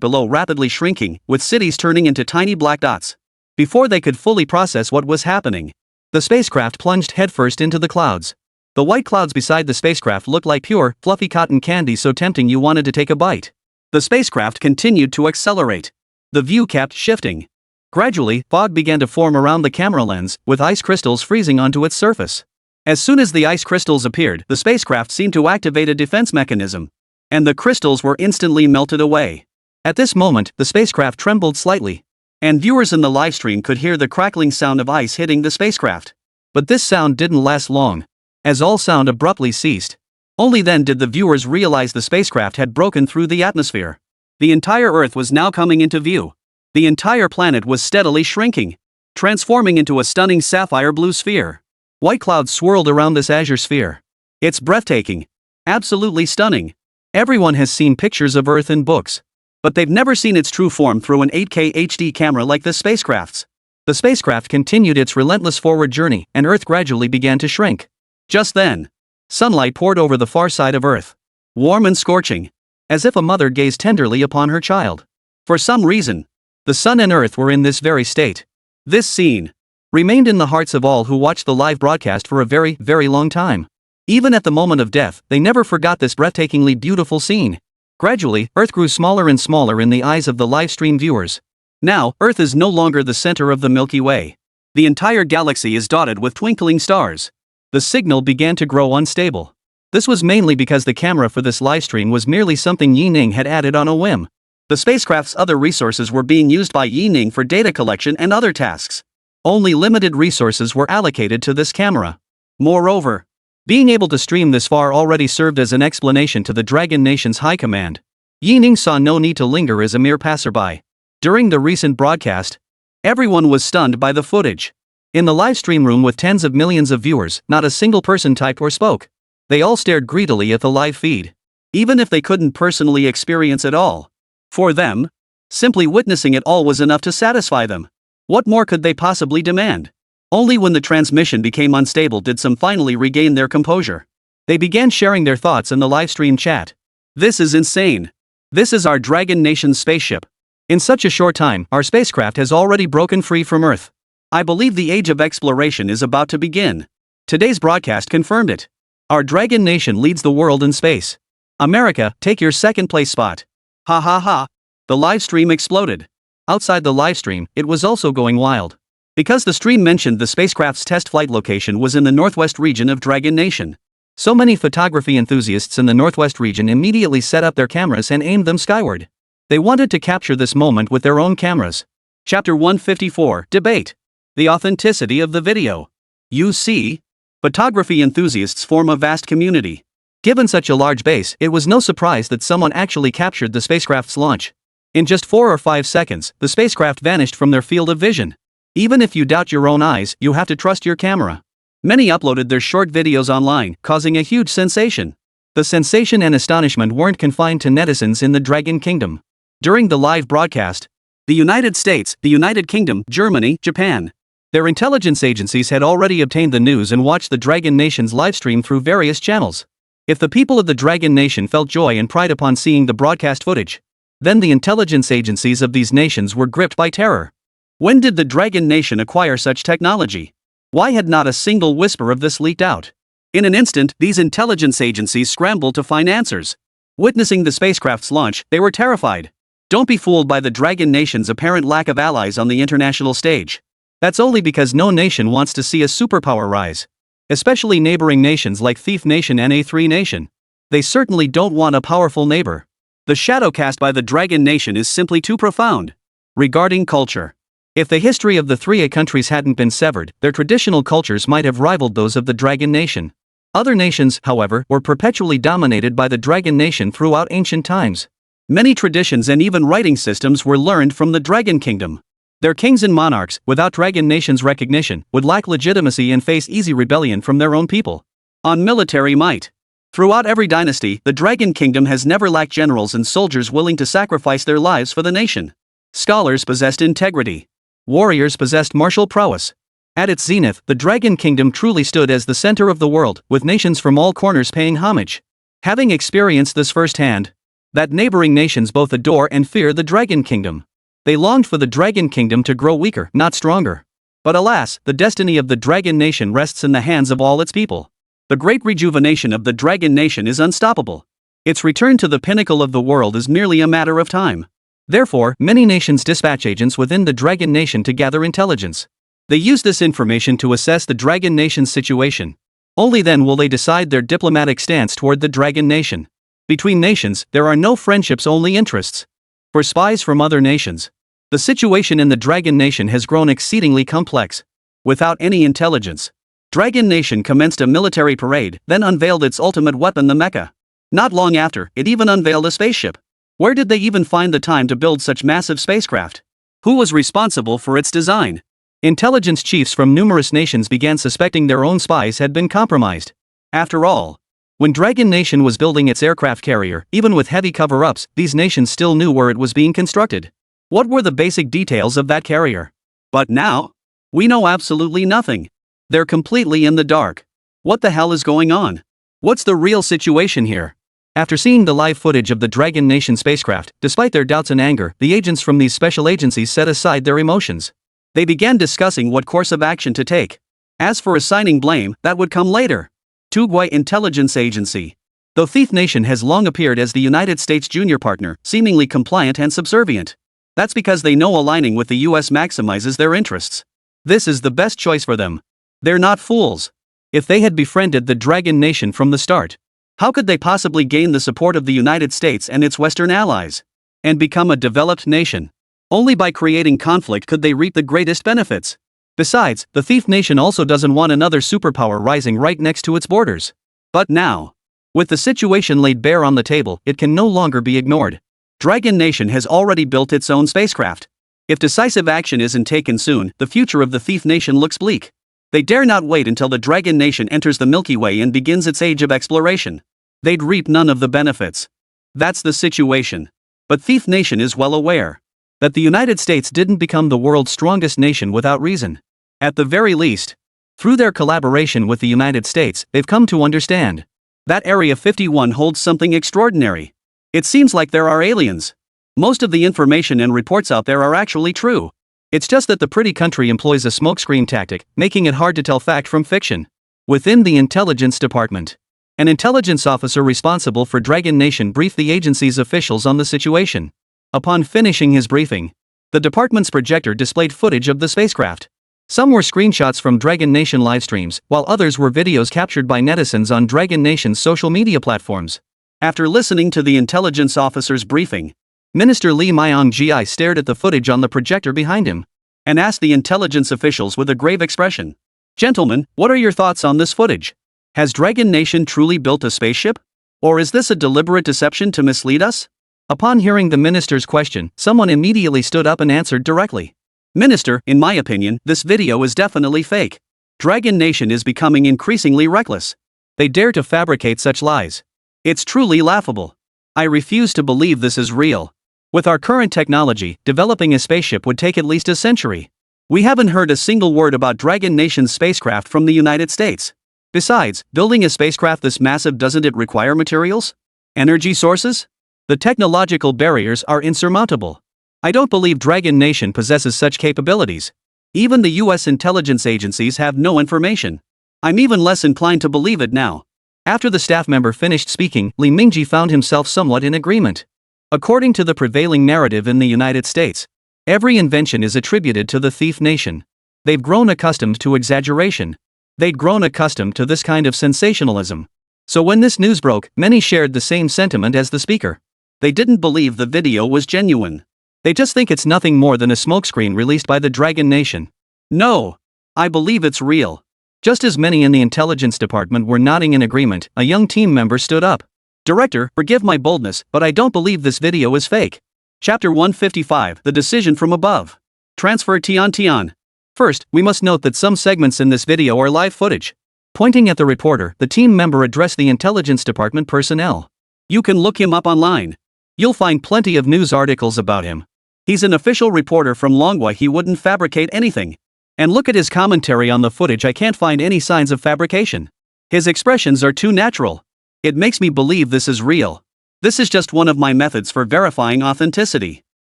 below rapidly shrinking, with cities turning into tiny black dots. Before they could fully process what was happening, the spacecraft plunged headfirst into the clouds. The white clouds beside the spacecraft looked like pure, fluffy cotton candy so tempting you wanted to take a bite. The spacecraft continued to accelerate. The view kept shifting. Gradually, fog began to form around the camera lens, with ice crystals freezing onto its surface. As soon as the ice crystals appeared, the spacecraft seemed to activate a defense mechanism, and the crystals were instantly melted away. At this moment, the spacecraft trembled slightly, and viewers in the livestream could hear the crackling sound of ice hitting the spacecraft. But this sound didn't last long. as all sound abruptly ceased. Only then did the viewers realize the spacecraft had broken through the atmosphere. The entire Earth was now coming into view. The entire planet was steadily shrinking, transforming into a stunning sapphire blue sphere. White clouds swirled around this azure sphere. It's breathtaking. Absolutely stunning. Everyone has seen pictures of Earth in books, but they've never seen its true form through an 8K HD camera like this spacecraft's. The spacecraft continued its relentless forward journey, and Earth gradually began to shrink. Just then, sunlight poured over the far side of Earth, warm and scorching, as if a mother gazed tenderly upon her child. For some reason, the sun and Earth were in this very state. This scene remained in the hearts of all who watched the live broadcast for a very, very long time. Even at the moment of death, they never forgot this breathtakingly beautiful scene. Gradually, Earth grew smaller and smaller in the eyes of the live stream viewers. Now, Earth is no longer the center of the Milky Way. The entire galaxy is dotted with twinkling stars. The signal began to grow unstable. This was mainly because the camera for this livestream was merely something Yi-Ning had added on a whim. The spacecraft's other resources were being used by Yi-Ning for data collection and other tasks. Only limited resources were allocated to this camera. Moreover, being able to stream this far already served as an explanation to the Dragon Nation's high command. Yi-Ning saw no need to linger as a mere passerby. During the recent broadcast, everyone was stunned by the footage. In the live stream room with tens of millions of viewers, not a single person typed or spoke. They all stared greedily at the live feed, even if they couldn't personally experience it all. For them, simply witnessing it all was enough to satisfy them. What more could they possibly demand? Only when the transmission became unstable did some finally regain their composure. They began sharing their thoughts in the live stream chat. This is insane. This is our Dragon Nation's spaceship. In such a short time, our spacecraft has already broken free from Earth. I believe the age of exploration is about to begin. Today's broadcast confirmed it. Our Dragon Nation leads the world in space. America, take your second place spot. Ha ha ha. The live stream exploded. Outside the live stream, it was also going wild. Because the stream mentioned the spacecraft's test flight location was in the northwest region of Dragon Nation. So many photography enthusiasts in the northwest region immediately set up their cameras and aimed them skyward. They wanted to capture this moment with their own cameras. Chapter 154, Debate. The authenticity of the video. You see, photography enthusiasts form a vast community. Given such a large base, it was no surprise that someone actually captured the spacecraft's launch. In just 4 or 5 seconds, the spacecraft vanished from their field of vision. Even if you doubt your own eyes, you have to trust your camera. Many uploaded their short videos online, causing a huge sensation. The sensation and astonishment weren't confined to netizens in the Dragon Kingdom. During the live broadcast, the United States, the United Kingdom, Germany, Japan, their intelligence agencies had already obtained the news and watched the Dragon Nation's livestream through various channels. If the people of the Dragon Nation felt joy and pride upon seeing the broadcast footage, then the intelligence agencies of these nations were gripped by terror. When did the Dragon Nation acquire such technology? Why had not a single whisper of this leaked out? In an instant, these intelligence agencies scrambled to find answers. Witnessing the spacecraft's launch, they were terrified. Don't be fooled by the Dragon Nation's apparent lack of allies on the international stage. That's only because no nation wants to see a superpower rise. Especially neighboring nations like Thief Nation and A3 Nation. They certainly don't want a powerful neighbor. The shadow cast by the Dragon Nation is simply too profound. Regarding culture. If the history of the 3A countries hadn't been severed, their traditional cultures might have rivaled those of the Dragon Nation. Other nations, however, were perpetually dominated by the Dragon Nation throughout ancient times. Many traditions and even writing systems were learned from the Dragon Kingdom. Their kings and monarchs, without Dragon Nation's recognition, would lack legitimacy and face easy rebellion from their own people. On military might. Throughout every dynasty, the Dragon Kingdom has never lacked generals and soldiers willing to sacrifice their lives for the nation. Scholars possessed integrity. Warriors possessed martial prowess. At its zenith, the Dragon Kingdom truly stood as the center of the world, with nations from all corners paying homage. Having experienced this firsthand, that neighboring nations both adore and fear the Dragon Kingdom. They longed for the Dragon Kingdom to grow weaker, not stronger. But alas, the destiny of the Dragon Nation rests in the hands of all its people. The great rejuvenation of the Dragon Nation is unstoppable. Its return to the pinnacle of the world is merely a matter of time. Therefore, many nations dispatch agents within the Dragon Nation to gather intelligence. They use this information to assess the Dragon Nation's situation. Only then will they decide their diplomatic stance toward the Dragon Nation. Between nations, there are no friendships, only interests. For spies from other nations, the situation in the Dragon Nation has grown exceedingly complex. Without any intelligence, Dragon Nation commenced a military parade, then unveiled its ultimate weapon, the mecha. Not long after, it even unveiled a spaceship. Where did they even find the time to build such massive spacecraft? Who was responsible for its design? Intelligence chiefs from numerous nations began suspecting their own spies had been compromised. After all, when Dragon Nation was building its aircraft carrier, even with heavy cover-ups, these nations still knew where it was being constructed. What were the basic details of that carrier? But now, we know absolutely nothing. They're completely in the dark. What the hell is going on? What's the real situation here? After seeing the live footage of the Dragon Nation spacecraft, despite their doubts and anger, the agents from these special agencies set aside their emotions. They began discussing what course of action to take. As for assigning blame, that would come later. 6th-Gen Intelligence Agency. Though 6th Nation has long appeared as the United States junior partner, seemingly compliant and subservient. That's because they know aligning with the US maximizes their interests. This is the best choice for them. They're not fools. If they had befriended the Dragon Nation from the start, how could they possibly gain the support of the United States and its Western allies? And become a developed nation? Only by creating conflict could they reap the greatest benefits. Besides, the 6th Nation also doesn't want another superpower rising right next to its borders. But now, with the situation laid bare on the table, it can no longer be ignored. Dragon Nation has already built its own spacecraft. If decisive action isn't taken soon, the future of the 6th Nation looks bleak. They dare not wait until the Dragon Nation enters the Milky Way and begins its age of exploration. They'd reap none of the benefits. That's the situation. But 6th Nation is well aware that the United States didn't become the world's strongest nation without reason. At the very least, through their collaboration with the United States, they've come to understand that Area 51 holds something extraordinary. It seems like there are aliens. Most of the information and reports out there are actually true. It's just that the pretty country employs a smokescreen tactic, making it hard to tell fact from fiction. Within the Intelligence Department, an intelligence officer responsible for Dragon Nation briefed the agency's officials on the situation. Upon finishing his briefing, the department's projector displayed footage of the spacecraft. Some were screenshots from Dragon Nation live streams, while others were videos captured by netizens on Dragon Nation's social media platforms. After listening to the intelligence officer's briefing, Minister Lee Myong-gi stared at the footage on the projector behind him and asked the intelligence officials with a grave expression, "Gentlemen, what are your thoughts on this footage? Has Dragon Nation truly built a spaceship? Or is this a deliberate deception to mislead us?" Upon hearing the minister's question, someone immediately stood up and answered directly. "Minister, in my opinion, this video is definitely fake. Dragon Nation is becoming increasingly reckless. They dare to fabricate such lies. It's truly laughable. I refuse to believe this is real. With our current technology, developing a spaceship would take at least a century. We haven't heard a single word about Dragon Nation's spacecraft from the United States. Besides, building a spacecraft this massive, doesn't it require materials? Energy sources? The technological barriers are insurmountable. I don't believe Dragon Nation possesses such capabilities. Even the US intelligence agencies have no information. I'm even less inclined to believe it now." After the staff member finished speaking, Lee Mingji found himself somewhat in agreement. According to the prevailing narrative in the United States, every invention is attributed to the 6th Nation. They've grown accustomed to exaggeration. They'd grown accustomed to this kind of sensationalism. So when this news broke, many shared the same sentiment as the speaker. They didn't believe the video was genuine. They just think it's nothing more than a smokescreen released by the Dragon Nation. No, I believe it's real. Just as many in the intelligence department were nodding in agreement, a young team member stood up. "Director, forgive my boldness, but I don't believe this video is fake." Chapter 155, The Decision from Above. Transfer Tian. First, we must note that some segments in this video are live footage. Pointing at the reporter, the team member addressed the intelligence department personnel. "You can look him up online. You'll find plenty of news articles about him. He's an official reporter from Longwa. He wouldn't fabricate anything. And look at his commentary on the footage. I can't find any signs of fabrication. His expressions are too natural. It makes me believe this is real. This is just one of my methods for verifying authenticity."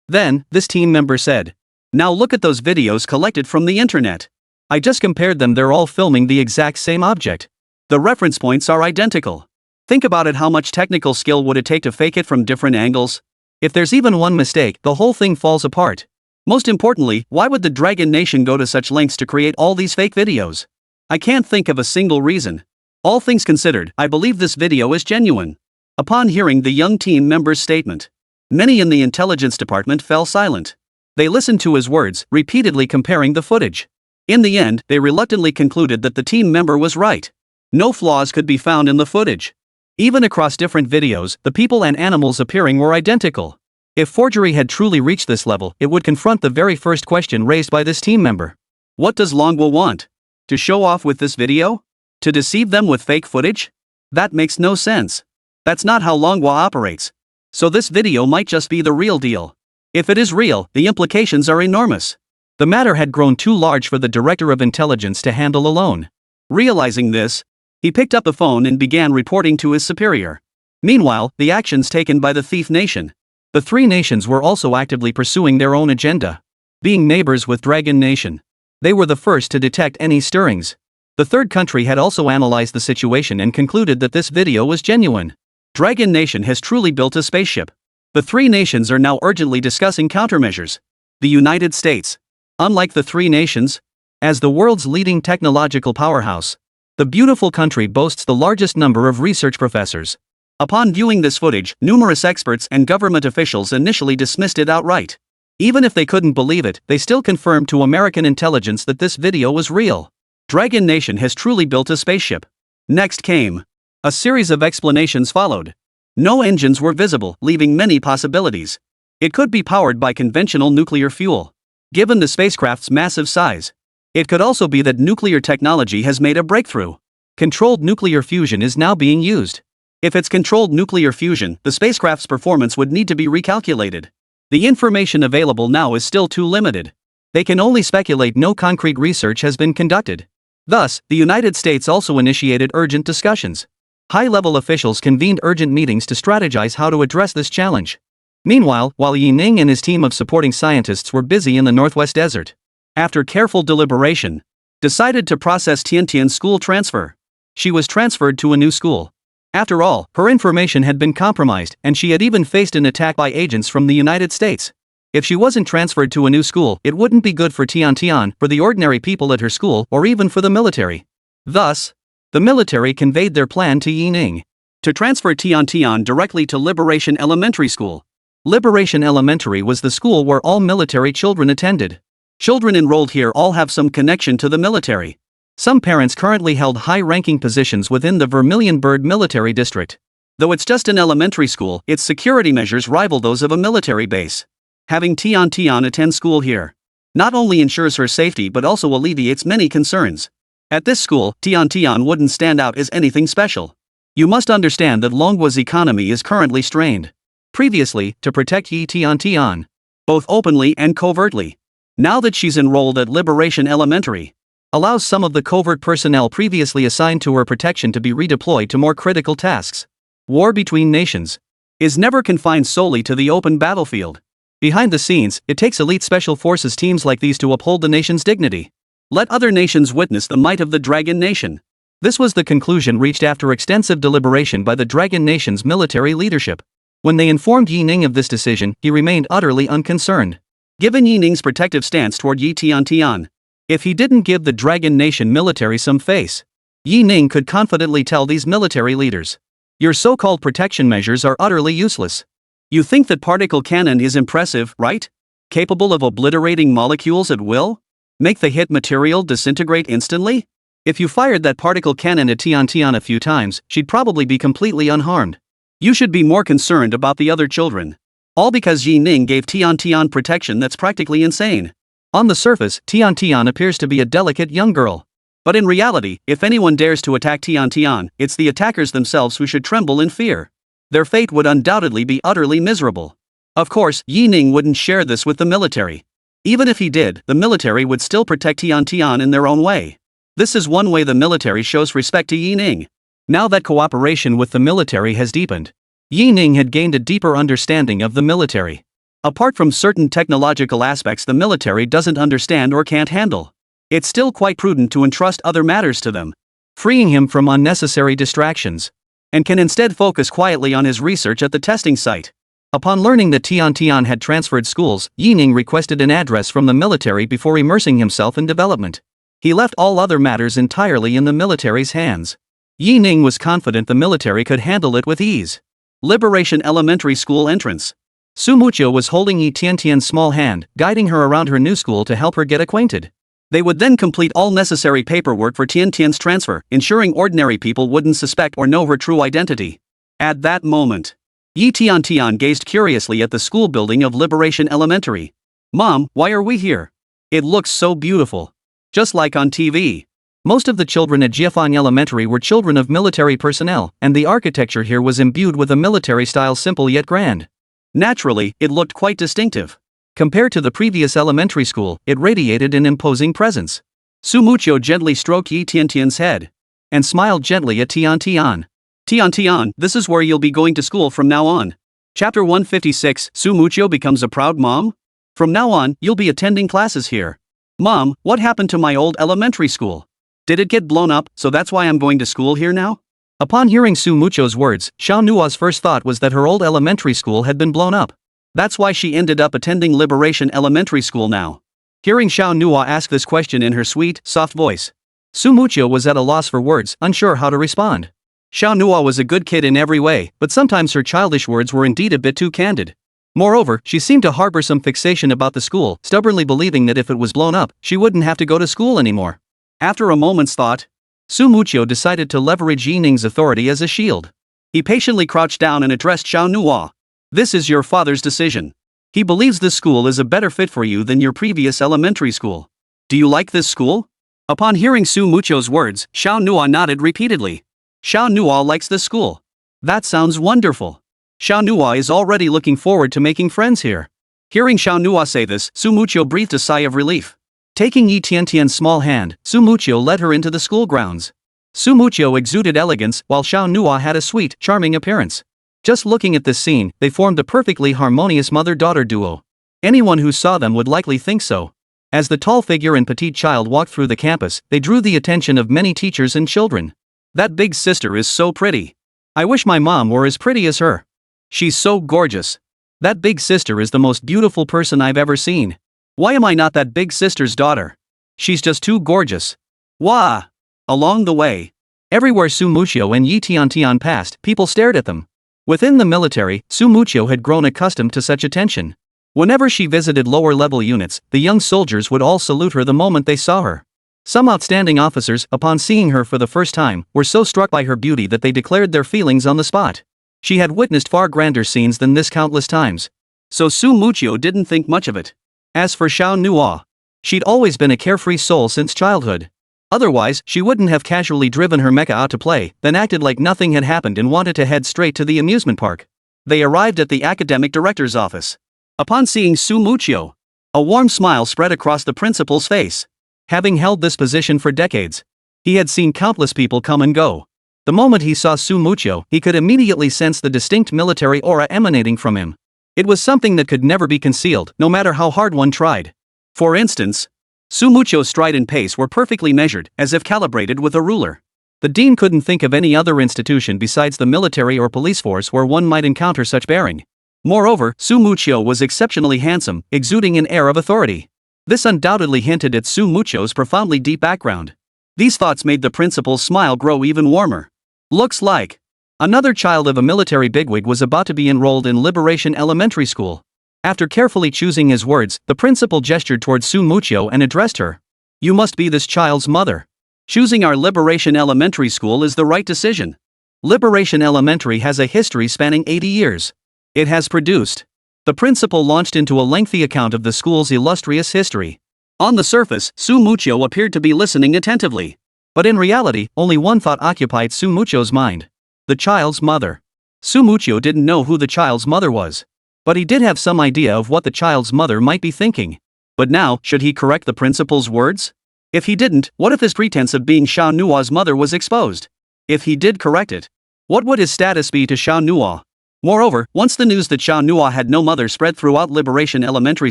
Then, this team member said, "Now look at those videos collected from the internet. I just compared them. They're all filming the exact same object. The reference points are identical. Think about it, how much technical skill would it take to fake it from different angles? If there's even one mistake, the whole thing falls apart. Most importantly, why would the Dragon Nation go to such lengths to create all these fake videos? I can't think of a single reason. All things considered, I believe this video is genuine." Upon hearing the young team member's statement, many in the intelligence department fell silent. They listened to his words, repeatedly comparing the footage. In the end, they reluctantly concluded that the team member was right. No flaws could be found in the footage. Even across different videos, the people and animals appearing were identical. If forgery had truly reached this level, it would confront the very first question raised by this team member. What does Longwa want? To show off with this video? To deceive them with fake footage? That makes no sense. That's not how Longwa operates. So this video might just be the real deal. If it is real, the implications are enormous. The matter had grown too large for the Director of Intelligence to handle alone. Realizing this, he picked up the phone and began reporting to his superior. Meanwhile, the actions taken by the Thief Nation. The three nations were also actively pursuing their own agenda. Being neighbors with Dragon Nation, they were the first to detect any stirrings. The third country had also analyzed the situation and concluded that this video was genuine. Dragon Nation has truly built a spaceship. The three nations are now urgently discussing countermeasures. The United States. Unlike the three nations, as the world's leading technological powerhouse, the beautiful country boasts the largest number of research professors. Upon viewing this footage, numerous experts and government officials initially dismissed it outright. Even if they couldn't believe it, they still confirmed to American intelligence that this video was real. Dragon Nation has truly built a spaceship. Next came. A series of explanations followed. No engines were visible, leaving many possibilities. It could be powered by conventional nuclear fuel. Given the spacecraft's massive size, it could also be that nuclear technology has made a breakthrough. Controlled nuclear fusion is now being used. If it's controlled nuclear fusion, the spacecraft's performance would need to be recalculated. The information available now is still too limited. They can only speculate. No concrete research has been conducted. Thus, the United States also initiated urgent discussions. High-level officials convened urgent meetings to strategize how to address this challenge. Meanwhile, while Yi Ning and his team of supporting scientists were busy in the Northwest Desert, after careful deliberation, decided to process Tiantian's school transfer. She was transferred to a new school. After all, her information had been compromised, and she had even faced an attack by agents from the United States. If she wasn't transferred to a new school, it wouldn't be good for Tiantian, for the ordinary people at her school, or even for the military. Thus, the military conveyed their plan to Yi Ning to transfer Tiantian directly to Liberation Elementary School. Liberation Elementary was the school where all military children attended. Children enrolled here all have some connection to the military. Some parents currently held high-ranking positions within the Vermilion Bird Military District. Though it's just an elementary school, its security measures rival those of a military base. Having Tiantian attend school here not only ensures her safety but also alleviates many concerns. At this school, Tiantian wouldn't stand out as anything special. You must understand that Longwa's economy is currently strained. Previously, to protect Yi Tiantian, both openly and covertly. Now that she's enrolled at Liberation Elementary, allows some of the covert personnel previously assigned to her protection to be redeployed to more critical tasks. War between nations is never confined solely to the open battlefield. Behind the scenes, it takes elite special forces teams like these to uphold the nation's dignity. Let other nations witness the might of the Dragon Nation. This was the conclusion reached after extensive deliberation by the Dragon Nation's military leadership. When they informed Yi Ning of this decision, he remained utterly unconcerned. Given Yi Ning's protective stance toward Yi Tiantian, if he didn't give the Dragon Nation military some face, Yi Ning could confidently tell these military leaders, your so-called protection measures are utterly useless. You think that particle cannon is impressive, right? Capable of obliterating molecules at will? Make the hit material disintegrate instantly? If you fired that particle cannon at Tiantian a few times, she'd probably be completely unharmed. You should be more concerned about the other children. All because Yi Ning gave Tiantian protection that's practically insane. On the surface, Tiantian appears to be a delicate young girl. But in reality, if anyone dares to attack Tiantian, it's the attackers themselves who should tremble in fear. Their fate would undoubtedly be utterly miserable. Of course, Yi Ning wouldn't share this with the military. Even if he did, the military would still protect Tiantian in their own way. This is one way the military shows respect to Yi Ning. Now that cooperation with the military has deepened, Yi Ning had gained a deeper understanding of the military. Apart from certain technological aspects the military doesn't understand or can't handle, it's still quite prudent to entrust other matters to them, freeing him from unnecessary distractions, and can instead focus quietly on his research at the testing site. Upon learning that Tiantian had transferred schools, Yi Ning requested an address from the military before immersing himself in development. He left all other matters entirely in the military's hands. Yi Ning was confident the military could handle it with ease. Liberation Elementary School entrance. Su Muqiu was holding Yi Tiantian's small hand, guiding her around her new school to help her get acquainted. They would then complete all necessary paperwork for Tian Tian's transfer, ensuring ordinary people wouldn't suspect or know her true identity. At that moment, Yi Tian Tian gazed curiously at the school building of Liberation Elementary. Mom, why are we here? It looks so beautiful. Just like on TV. Most of the children at Jiefang Elementary were children of military personnel, and the architecture here was imbued with a military style, simple yet grand. Naturally, it looked quite distinctive. Compared to the previous elementary school, it radiated an imposing presence. Su Muqiu gently stroked Yi Tiantian's head and smiled gently at Tian Tian. Tian Tian, this is where you'll be going to school from now on. Chapter 156, Su Muqiu becomes a proud mom? From now on, you'll be attending classes here. Mom, what happened to my old elementary school? Did it get blown up, so that's why I'm going to school here now? Upon hearing Su Muqiu's words, Xiao Nua's first thought was that her old elementary school had been blown up. That's why she ended up attending Liberation Elementary School now. Hearing Xiao Nua ask this question in her sweet, soft voice, Su Muqiu was at a loss for words, unsure how to respond. Xiao Nua was a good kid in every way, but sometimes her childish words were indeed a bit too candid. Moreover, she seemed to harbor some fixation about the school, stubbornly believing that if it was blown up, she wouldn't have to go to school anymore. After a moment's thought, Su Muqiu decided to leverage Yi Ning's authority as a shield. He patiently crouched down and addressed Xiao Nua. This is your father's decision. He believes this school is a better fit for you than your previous elementary school. Do you like this school? Upon hearing Su Muqiu's words, Xiao Nua nodded repeatedly. Xiao Nua likes this school. That sounds wonderful. Xiao Nua is already looking forward to making friends here. Hearing Xiao Nua say this, Su Muqiu breathed a sigh of relief. Taking Yi Tiantian's small hand, Su Muqiu led her into the school grounds. Su Muqiu exuded elegance, while Xiao Nua had a sweet, charming appearance. Just looking at this scene, they formed a perfectly harmonious mother-daughter duo. Anyone who saw them would likely think so. As the tall figure and petite child walked through the campus, they drew the attention of many teachers and children. That big sister is so pretty. I wish my mom were as pretty as her. She's so gorgeous. That big sister is the most beautiful person I've ever seen. Why am I not that big sister's daughter? She's just too gorgeous. Wah! Along the way, everywhere Su Muqiu and Yi Tian passed, people stared at them. Within the military, Su Muqiu had grown accustomed to such attention. Whenever she visited lower-level units, the young soldiers would all salute her the moment they saw her. Some outstanding officers, upon seeing her for the first time, were so struck by her beauty that they declared their feelings on the spot. She had witnessed far grander scenes than this countless times. So Su Muqiu didn't think much of it. As for Xiao Nua, she'd always been a carefree soul since childhood. Otherwise, she wouldn't have casually driven her mecha out to play, then acted like nothing had happened and wanted to head straight to the amusement park. They arrived at the academic director's office. Upon seeing Su Muqiu, a warm smile spread across the principal's face. Having held this position for decades, he had seen countless people come and go. The moment he saw Su Muqiu, he could immediately sense the distinct military aura emanating from him. It was something that could never be concealed, no matter how hard one tried. For instance, Su Muqiu's stride and pace were perfectly measured, as if calibrated with a ruler. The dean couldn't think of any other institution besides the military or police force where one might encounter such bearing. Moreover, Su Muqiu was exceptionally handsome, exuding an air of authority. This undoubtedly hinted at Su Muqiu's profoundly deep background. These thoughts made the principal's smile grow even warmer. Looks like another child of a military bigwig was about to be enrolled in Liberation Elementary School. After carefully choosing his words, the principal gestured towards Su Muqiu and addressed her. You must be this child's mother. Choosing our Liberation Elementary School is the right decision. Liberation Elementary has a history spanning 80 years. It has produced. The principal launched into a lengthy account of the school's illustrious history. On the surface, Su Muqiu appeared to be listening attentively. But in reality, only one thought occupied Su Muqiu's mind. The child's mother. Su Muqiu didn't know who the child's mother was. But he did have some idea of what the child's mother might be thinking. But now, should he correct the principal's words? If he didn't, what if his pretense of being Xiao Nua's mother was exposed? If he did correct it, what would his status be to Xiao Nua? Moreover, once the news that Xiao Nua had no mother spread throughout Liberation Elementary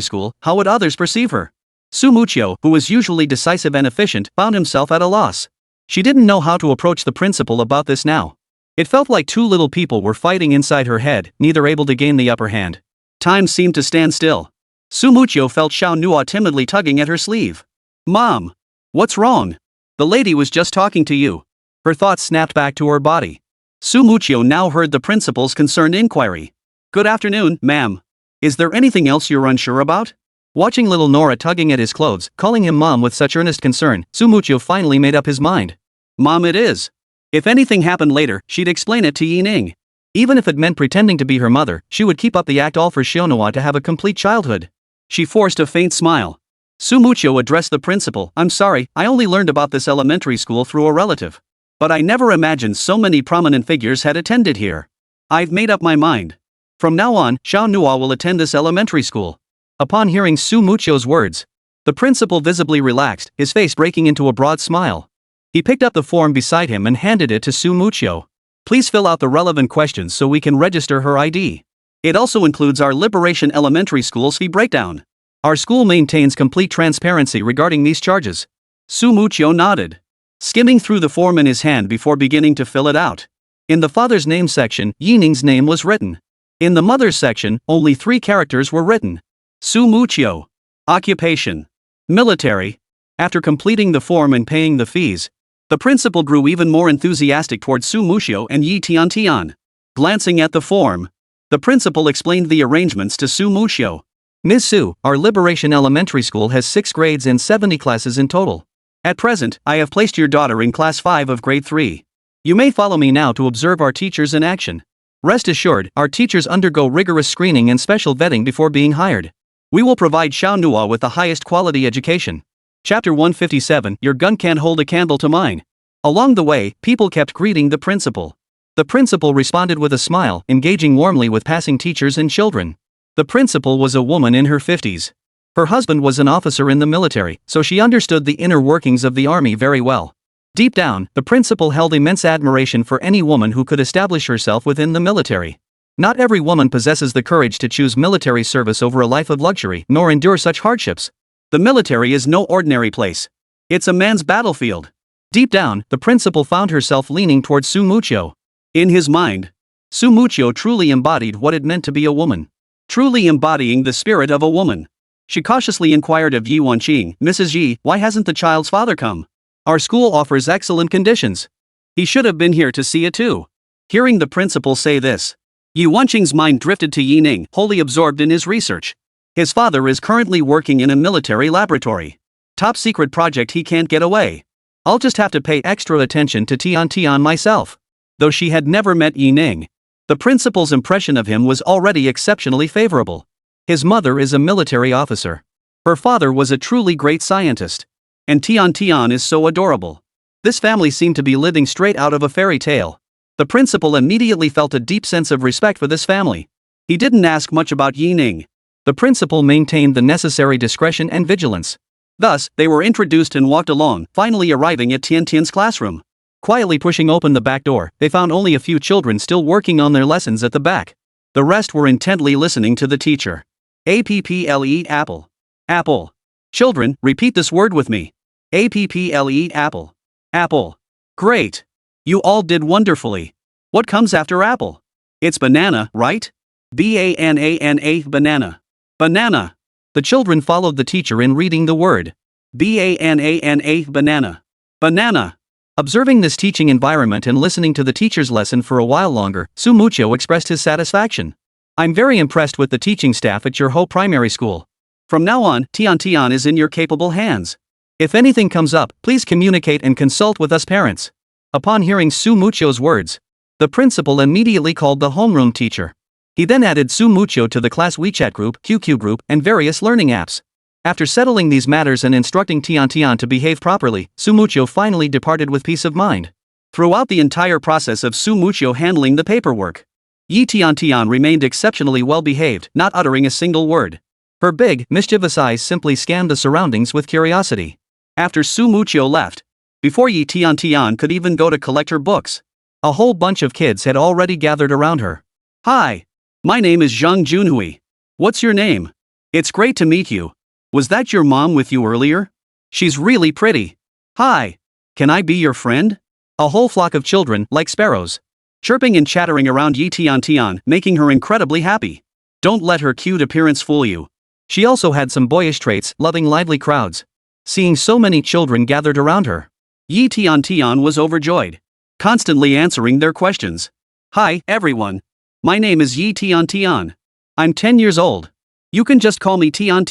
School, how would others perceive her? Su Muqiu, who was usually decisive and efficient, found himself at a loss. She didn't know how to approach the principal about this now. It felt like two little people were fighting inside her head, neither able to gain the upper hand. Time seemed to stand still. Su Muqiu felt Xiao Nua timidly tugging at her sleeve. Mom! What's wrong? The lady was just talking to you. Her thoughts snapped back to her body. Su Muqiu now heard the principal's concerned inquiry. Good afternoon, ma'am. Is there anything else you're unsure about? Watching little Nora tugging at his clothes, calling him mom with such earnest concern, Sumucho finally made up his mind. Mom it is. If anything happened later, she'd explain it to Yining. Even if it meant pretending to be her mother, she would keep up the act all for Shionoa to have a complete childhood. She forced a faint smile. Sumucho addressed the principal. I'm sorry, I only learned about this elementary school through a relative. But I never imagined so many prominent figures had attended here. I've made up my mind. From now on, Xiaonua will attend this elementary school. Upon hearing Sumucho's words, the principal visibly relaxed, his face breaking into a broad smile. He picked up the form beside him and handed it to Sumucho. Please fill out the relevant questions so we can register her ID. It also includes our Liberation Elementary School's fee breakdown. Our school maintains complete transparency regarding these charges. Sumucho nodded, skimming through the form in his hand before beginning to fill it out. In the father's name section, Yining's name was written. In the mother's section, only 3 characters were written. Sumucho. Occupation. Military. After completing the form and paying the fees, the principal grew even more enthusiastic towards Sumucho and Yi Tiantian. Glancing at the form, the principal explained the arrangements to Sumucho. Ms. Su, our Liberation Elementary School has 6 grades and 70 classes in total. At present, I have placed your daughter in class 5 of grade 3. You may follow me now to observe our teachers in action. Rest assured, our teachers undergo rigorous screening and special vetting before being hired. We will provide Xiaonua with the highest quality education. Chapter 157, Your gun can't hold a candle to mine. Along the way, people kept greeting the principal. The principal responded with a smile, engaging warmly with passing teachers and children. The principal was a woman in her 50s. Her husband was an officer in the military, so she understood the inner workings of the army very well. Deep down, the principal held immense admiration for any woman who could establish herself within the military. Not every woman possesses the courage to choose military service over a life of luxury, nor endure such hardships. The military is no ordinary place. It's a man's battlefield. Deep down, the principal found herself leaning towards Sumucho. In his mind, Sumucho truly embodied what it meant to be a woman. Truly embodying the spirit of a woman. She cautiously inquired of Yi Wanqing, Mrs. Yi, why hasn't the child's father come? Our school offers excellent conditions. He should have been here to see it too. Hearing the principal say this, Yi Wanqing's mind drifted to Yining, wholly absorbed in his research. His father is currently working in a military laboratory. Top secret project, he can't get away. I'll just have to pay extra attention to Tian myself. Though she had never met Yining, the principal's impression of him was already exceptionally favorable. His mother is a military officer. Her father was a truly great scientist. And Tian is so adorable. This family seemed to be living straight out of a fairy tale. The principal immediately felt a deep sense of respect for this family. He didn't ask much about Yining. The principal maintained the necessary discretion and vigilance. Thus, they were introduced and walked along, finally arriving at Tian's classroom. Quietly pushing open the back door, they found only a few children still working on their lessons at the back. The rest were intently listening to the teacher. Apple. Apple. Apple. Children, repeat this word with me. Apple. Apple. Apple. Great. You all did wonderfully. What comes after apple? It's banana, right? Banana, banana. Banana. The children followed the teacher in reading the word. Banana, banana. Banana. Observing this teaching environment and listening to the teacher's lesson for a while longer, Sumucho expressed his satisfaction. I'm very impressed with the teaching staff at your Ho Primary School. From now on, Tian is in your capable hands. If anything comes up, please communicate and consult with us parents. Upon hearing Sumucho's words, the principal immediately called the homeroom teacher. He then added Sumucho to the class WeChat group, QQ group, and various learning apps. After settling these matters and instructing Tian to behave properly, Sumucho finally departed with peace of mind. Throughout the entire process of Sumucho handling the paperwork, Yi Tian remained exceptionally well behaved, not uttering a single word. Her big, mischievous eyes simply scanned the surroundings with curiosity. After Sumucho left, before Yi Tian could even go to collect her books, a whole bunch of kids had already gathered around her. Hi. My name is Zhang Junhui. What's your name? It's great to meet you. Was that your mom with you earlier? She's really pretty. Hi. Can I be your friend? A whole flock of children, like sparrows, chirping and chattering around Yi Tian, making her incredibly happy. Don't let her cute appearance fool you. She also had some boyish traits, loving lively crowds. Seeing so many children gathered around her, Yi Tian was overjoyed, constantly answering their questions. Hi, everyone. My name is Yi Tian. I'm 10 years old. You can just call me Tian.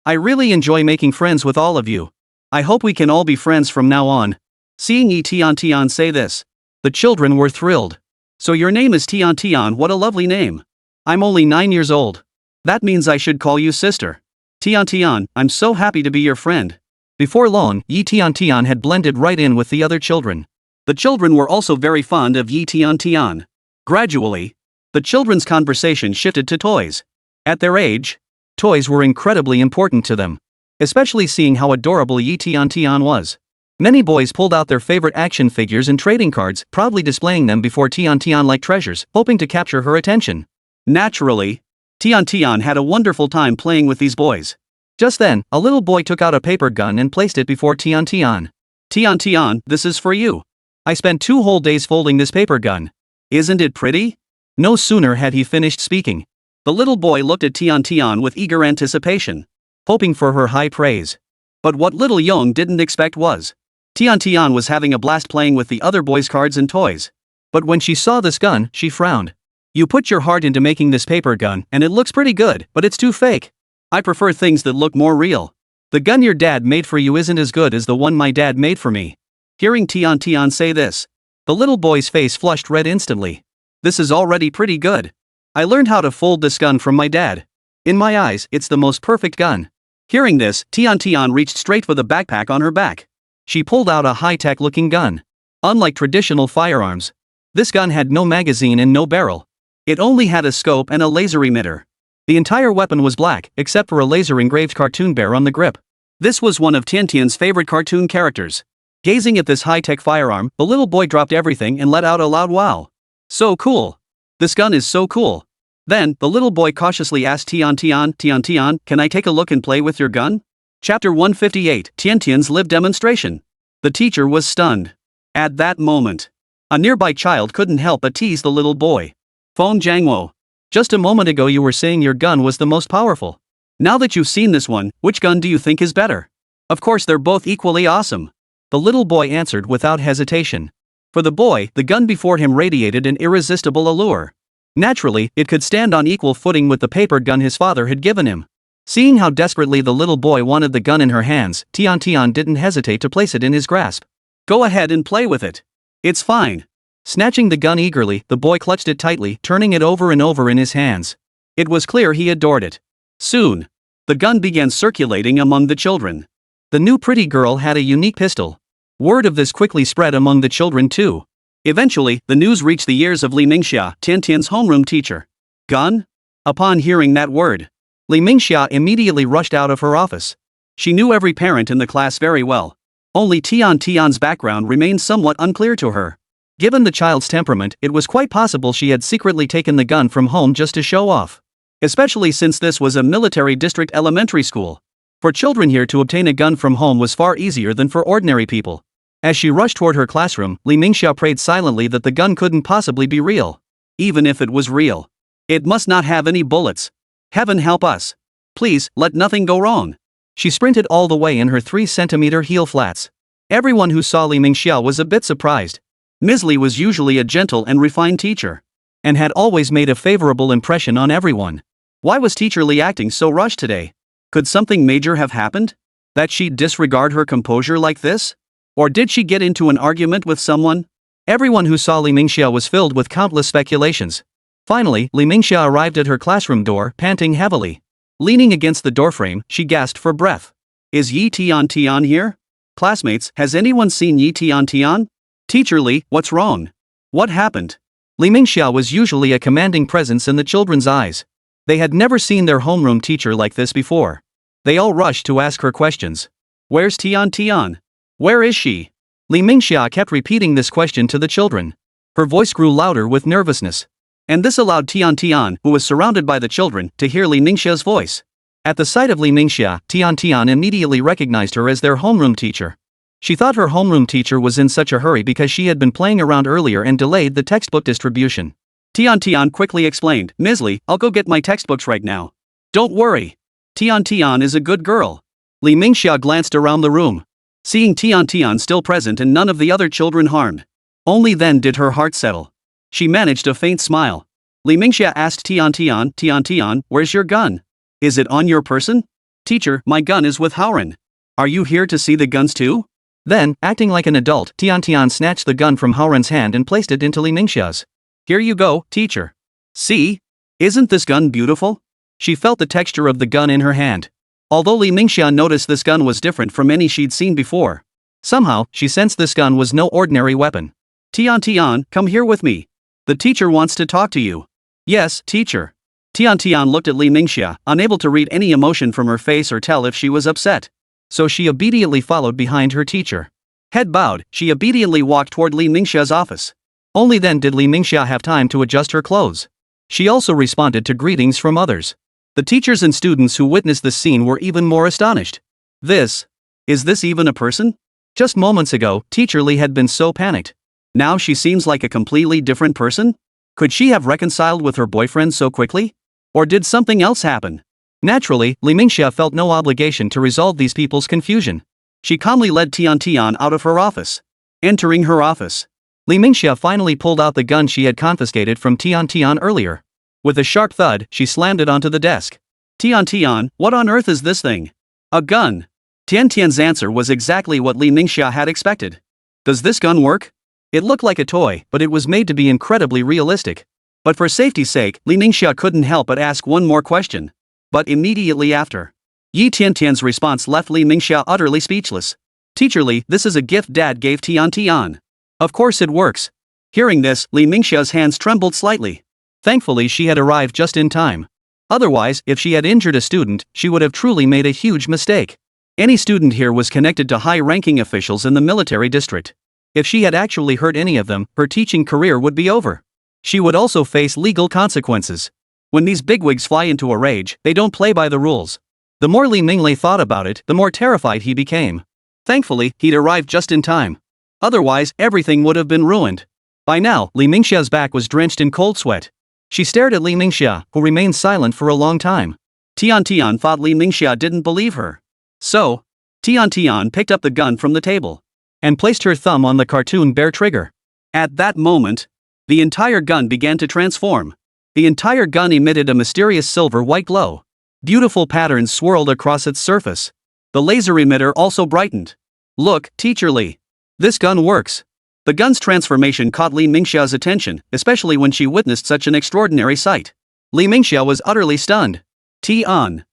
I really enjoy making friends with all of you. I hope we can all be friends from now on. Seeing Tian say this, the children were thrilled. So your name is Tian, what a lovely name. I'm only 9 years old. That means I should call you sister. Tian, I'm so happy to be your friend. Before long, Tian had blended right in with the other children. The children were also very fond of Tian. Gradually, the children's conversation shifted to toys. At their age, toys were incredibly important to them. Especially seeing how adorable Tian was. Many boys pulled out their favorite action figures and trading cards, proudly displaying them before Tian like treasures, hoping to capture her attention. Naturally, Tian had a wonderful time playing with these boys. Just then, a little boy took out a paper gun and placed it before Tian. Tian, this is for you. I spent 2 whole days folding this paper gun. Isn't it pretty? No sooner had he finished speaking. The little boy looked at Tian with eager anticipation, hoping for her high praise. But what little Young didn't expect was, Tian was having a blast playing with the other boys' cards and toys. But when she saw this gun, she frowned. You put your heart into making this paper gun, and it looks pretty good, but it's too fake. I prefer things that look more real. The gun your dad made for you isn't as good as the one my dad made for me. Hearing Tian say this, the little boy's face flushed red instantly. This is already pretty good. I learned how to fold this gun from my dad. In my eyes, it's the most perfect gun. Hearing this, Tian reached straight for the backpack on her back. She pulled out a high-tech looking gun. Unlike traditional firearms, this gun had no magazine and no barrel. It only had a scope and a laser emitter. The entire weapon was black, except for a laser-engraved cartoon bear on the grip. This was one of Tian's favorite cartoon characters. Gazing at this high-tech firearm, the little boy dropped everything and let out a loud wow. So cool. This gun is so cool. Then, the little boy cautiously asked Tian, can I take a look and play with your gun? Chapter 158, Tian's live demonstration. The teacher was stunned. At that moment, a nearby child couldn't help but tease the little boy. Feng Jiangwo. Just a moment ago you were saying your gun was the most powerful. Now that you've seen this one, which gun do you think is better? Of course they're both equally awesome. The little boy answered without hesitation. For the boy, the gun before him radiated an irresistible allure. Naturally, it could stand on equal footing with the paper gun his father had given him. Seeing how desperately the little boy wanted the gun in her hands, Tian didn't hesitate to place it in his grasp. Go ahead and play with it. It's fine. Snatching the gun eagerly, the boy clutched it tightly, turning it over and over in his hands. It was clear he adored it. Soon, the gun began circulating among the children. The new pretty girl had a unique pistol. Word of this quickly spread among the children too. Eventually, the news reached the ears of Li Mingxia, Tian's homeroom teacher. Gun? Upon hearing that word, Li Mingxia immediately rushed out of her office. She knew every parent in the class very well. Only Tian's background remained somewhat unclear to her. Given the child's temperament, it was quite possible she had secretly taken the gun from home just to show off. Especially since this was a military district elementary school. For children here to obtain a gun from home was far easier than for ordinary people. As she rushed toward her classroom, Li Mingxia prayed silently that the gun couldn't possibly be real. Even if it was real, it must not have any bullets. Heaven help us. Please, let nothing go wrong. She sprinted all the way in her 3-centimeter heel flats. Everyone who saw Li Mingxia was a bit surprised. Ms. Li was usually a gentle and refined teacher, and had always made a favorable impression on everyone. Why was Teacher Li acting so rushed today? Could something major have happened? That she'd disregard her composure like this? Or did she get into an argument with someone? Everyone who saw Li Mingxia was filled with countless speculations. Finally, Li Mingxia arrived at her classroom door, panting heavily. Leaning against the doorframe, she gasped for breath. Is Yi Tian here? Classmates, has anyone seen Yi Tian? Teacher Li, what's wrong? What happened? Li Mingxia was usually a commanding presence in the children's eyes. They had never seen their homeroom teacher like this before. They all rushed to ask her questions. Where's Tian? Where is she? Li Mingxia kept repeating this question to the children. Her voice grew louder with nervousness. And this allowed Tian, who was surrounded by the children, to hear Li Mingxia's voice. At the sight of Li Mingxia, Tian immediately recognized her as their homeroom teacher. She thought her homeroom teacher was in such a hurry because she had been playing around earlier and delayed the textbook distribution. Tian quickly explained, Ms. Li, I'll go get my textbooks right now. Don't worry. Tian is a good girl. Li Mingxia glanced around the room. Seeing Tian still present and none of the other children harmed. Only then did her heart settle. She managed a faint smile. Li Mingxia asked Tian, where's your gun? Is it on your person? Teacher, my gun is with Howren. Are you here to see the guns too? Then, acting like an adult, Tian snatched the gun from Howren's hand and placed it into Li Mingxia's. Here you go, teacher. See? Isn't this gun beautiful? She felt the texture of the gun in her hand. Although Li Mingxia noticed this gun was different from any she'd seen before. Somehow, she sensed this gun was no ordinary weapon. Tian, come here with me. The teacher wants to talk to you. Yes, teacher. Tian looked at Li Mingxia, unable to read any emotion from her face or tell if she was upset. So she obediently followed behind her teacher. Head bowed, she obediently walked toward Li Mingxia's office. Only then did Li Mingxia have time to adjust her clothes. She also responded to greetings from others. The teachers and students who witnessed this scene were even more astonished. Is this even a person? Just moments ago, Teacher Li had been so panicked. Now she seems like a completely different person? Could she have reconciled with her boyfriend so quickly? Or did something else happen? Naturally, Li Mingxia felt no obligation to resolve these people's confusion. She calmly led Tian out of her office. Entering her office, Li Mingxia finally pulled out the gun she had confiscated from Tian earlier. With a sharp thud, she slammed it onto the desk. Tian, what on earth is this thing? A gun. Tian's answer was exactly what Li Mingxia had expected. Does this gun work? It looked like a toy, but it was made to be incredibly realistic. But for safety's sake, Li Mingxia couldn't help but ask one more question. But immediately after, Yi Tian's response left Li Mingxia utterly speechless. Teacher Li, this is a gift Dad gave Tian. Of course it works. Hearing this, Li Mingxia's hands trembled slightly. Thankfully she had arrived just in time. Otherwise, if she had injured a student, she would have truly made a huge mistake. Any student here was connected to high-ranking officials in the military district. If she had actually hurt any of them, her teaching career would be over. She would also face legal consequences. When these bigwigs fly into a rage, they don't play by the rules. The more Li Minglei thought about it, the more terrified he became. Thankfully, he'd arrived just in time. Otherwise, everything would have been ruined. By now, Li Mingxia's back was drenched in cold sweat. She stared at Li Mingxia, who remained silent for a long time. Tian thought Li Mingxia didn't believe her. So, Tian picked up the gun from the table and placed her thumb on the cartoon bear trigger. At that moment, the entire gun began to transform. The entire gun emitted a mysterious silver-white glow. Beautiful patterns swirled across its surface. The laser emitter also brightened. Look, Teacher Li. This gun works. The gun's transformation caught Li Mingxia's attention, especially when she witnessed such an extraordinary sight. Li Mingxia was utterly stunned. Tian.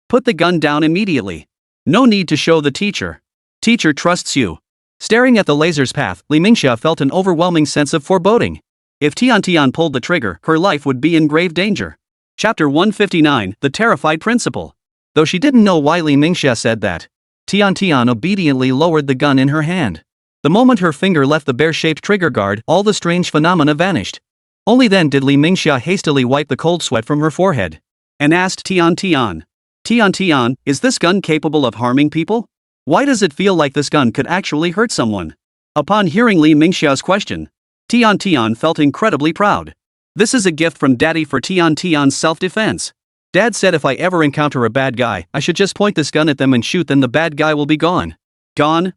Put the gun down immediately. No need to show the teacher. Teacher trusts you. Staring at the laser's path, Li Mingxia felt an overwhelming sense of foreboding. If Tian pulled the trigger, her life would be in grave danger. Chapter 159, The Terrified Principal. Though she didn't know why Li Mingxia said that, Tian obediently lowered the gun in her hand. The moment her finger left the bear-shaped trigger guard, all the strange phenomena vanished. Only then did Li Mingxia hastily wipe the cold sweat from her forehead. And asked Tian, is this gun capable of harming people? Why does it feel like this gun could actually hurt someone? Upon hearing Li Mingxia's question, Tian felt incredibly proud. This is a gift from Daddy for Tian's self-defense. Dad said if I ever encounter a bad guy, I should just point this gun at them and shoot, then the bad guy will be gone. Gone?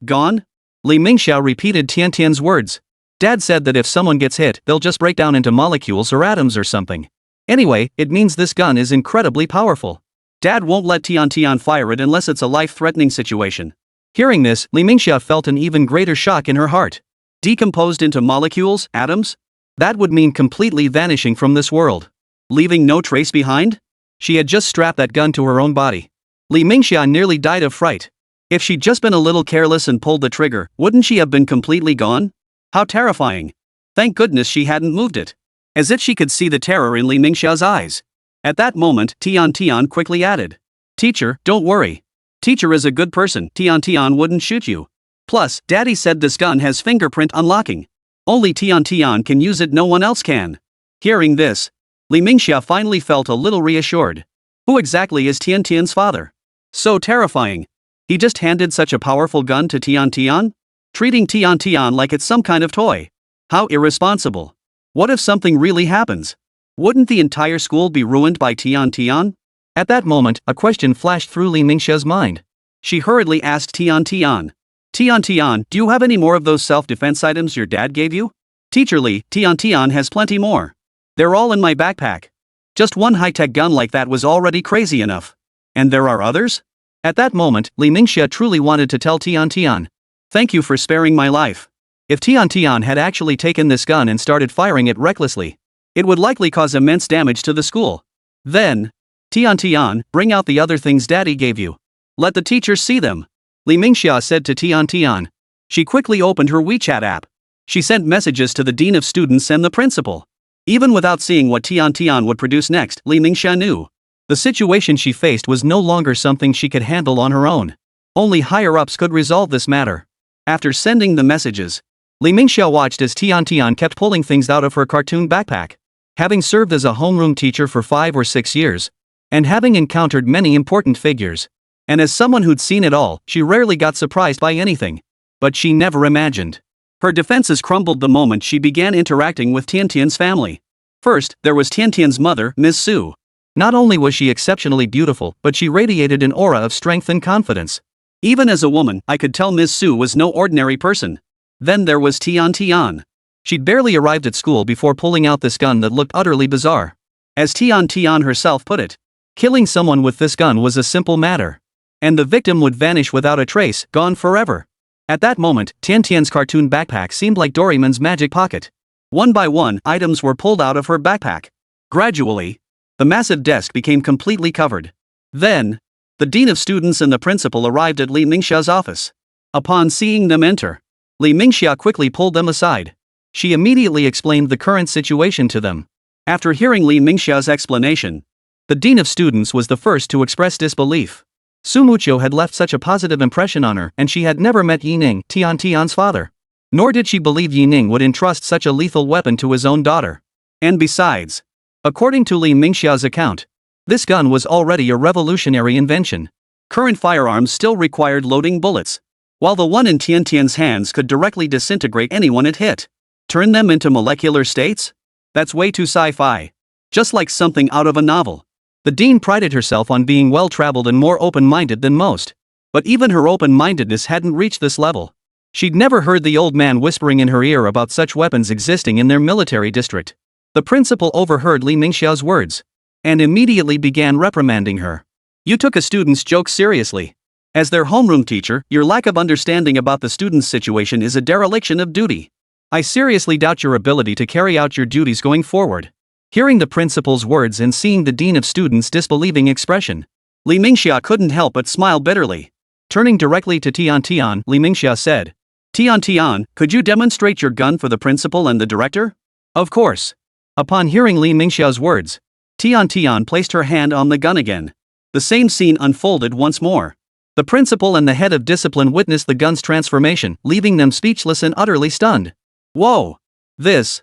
Li Mingxia repeated Tian's words. Dad said that if someone gets hit, they'll just break down into molecules or atoms or something. Anyway, it means this gun is incredibly powerful. Dad won't let Tian fire it unless it's a life-threatening situation. Hearing this, Li Mingxia felt an even greater shock in her heart. Decomposed into molecules, atoms? That would mean completely vanishing from this world. Leaving no trace behind? She had just strapped that gun to her own body. Li Mingxia nearly died of fright. If she'd just been a little careless and pulled the trigger, wouldn't she have been completely gone? How terrifying. Thank goodness she hadn't moved it. As if she could see the terror in Li Mingxia's eyes. At that moment, Tian quickly added. Teacher, don't worry. Teacher is a good person, Tian wouldn't shoot you. Plus, Daddy said this gun has fingerprint unlocking. Only Tian can use it, no one else can. Hearing this, Li Mingxia finally felt a little reassured. Who exactly is Tian's father? So terrifying. He just handed such a powerful gun to Tian? Treating Tian like it's some kind of toy. How irresponsible. What if something really happens? Wouldn't the entire school be ruined by Tian? At that moment, a question flashed through Li Mingxia's mind. She hurriedly asked Tian, do you have any more of those self-defense items your dad gave you? Teacher Li, Tian has plenty more. They're all in my backpack. Just one high-tech gun like that was already crazy enough. And there are others? At that moment, Li Mingxia truly wanted to tell Tian Tian. Thank you for sparing my life. If Tian Tian had actually taken this gun and started firing it recklessly, it would likely cause immense damage to the school. Then, Tian Tian, bring out the other things Daddy gave you. Let the teachers see them, Li Mingxia said to Tian Tian. She quickly opened her WeChat app. She sent messages to the dean of students and the principal. Even without seeing what Tian Tian would produce next, Li Mingxia knew. The situation she faced was no longer something she could handle on her own. Only higher-ups could resolve this matter. After sending the messages, Li Mingxia watched as Tian Tian kept pulling things out of her cartoon backpack. Having served as a homeroom teacher for 5 or 6 years, and having encountered many important figures, and as someone who'd seen it all, she rarely got surprised by anything. But she never imagined. Her defenses crumbled the moment she began interacting with Tian Tian's family. First, there was Tian Tian's mother, Ms. Su. Not only was she exceptionally beautiful, but she radiated an aura of strength and confidence. Even as a woman, I could tell Ms. Su was no ordinary person. Then there was Tian Tian. She'd barely arrived at school before pulling out this gun that looked utterly bizarre. As Tian Tian herself put it, killing someone with this gun was a simple matter. And the victim would vanish without a trace, gone forever. At that moment, Tian Tian's cartoon backpack seemed like Doraemon's magic pocket. One by one, items were pulled out of her backpack. Gradually, the massive desk became completely covered. Then, the dean of students and the principal arrived at Li Mingxia's office. Upon seeing them enter, Li Mingxia quickly pulled them aside. She immediately explained the current situation to them. After hearing Li Mingxia's explanation, the dean of students was the first to express disbelief. Su Muqiu had left such a positive impression on her, and she had never met Yining, Tian Tian's father. Nor did she believe Yining would entrust such a lethal weapon to his own daughter. And besides, according to Li Mingxia's account, this gun was already a revolutionary invention. Current firearms still required loading bullets, while the one in Tian Tian's hands could directly disintegrate anyone it hit. Turn them into molecular states? That's way too sci-fi. Just like something out of a novel. The dean prided herself on being well-traveled and more open-minded than most. But even her open-mindedness hadn't reached this level. She'd never heard the old man whispering in her ear about such weapons existing in their military district. The principal overheard Li Mingxia's words, and immediately began reprimanding her. You took a student's joke seriously. As their homeroom teacher, your lack of understanding about the student's situation is a dereliction of duty. I seriously doubt your ability to carry out your duties going forward. Hearing the principal's words and seeing the dean of students' disbelieving expression, Li Mingxia couldn't help but smile bitterly. Turning directly to Tian Tian, Li Mingxia said, Tian Tian, could you demonstrate your gun for the principal and the director? Of course. Upon hearing Li Mingxia's words, Tian Tian placed her hand on the gun again. The same scene unfolded once more. The principal and the head of discipline witnessed the gun's transformation, leaving them speechless and utterly stunned. Whoa! The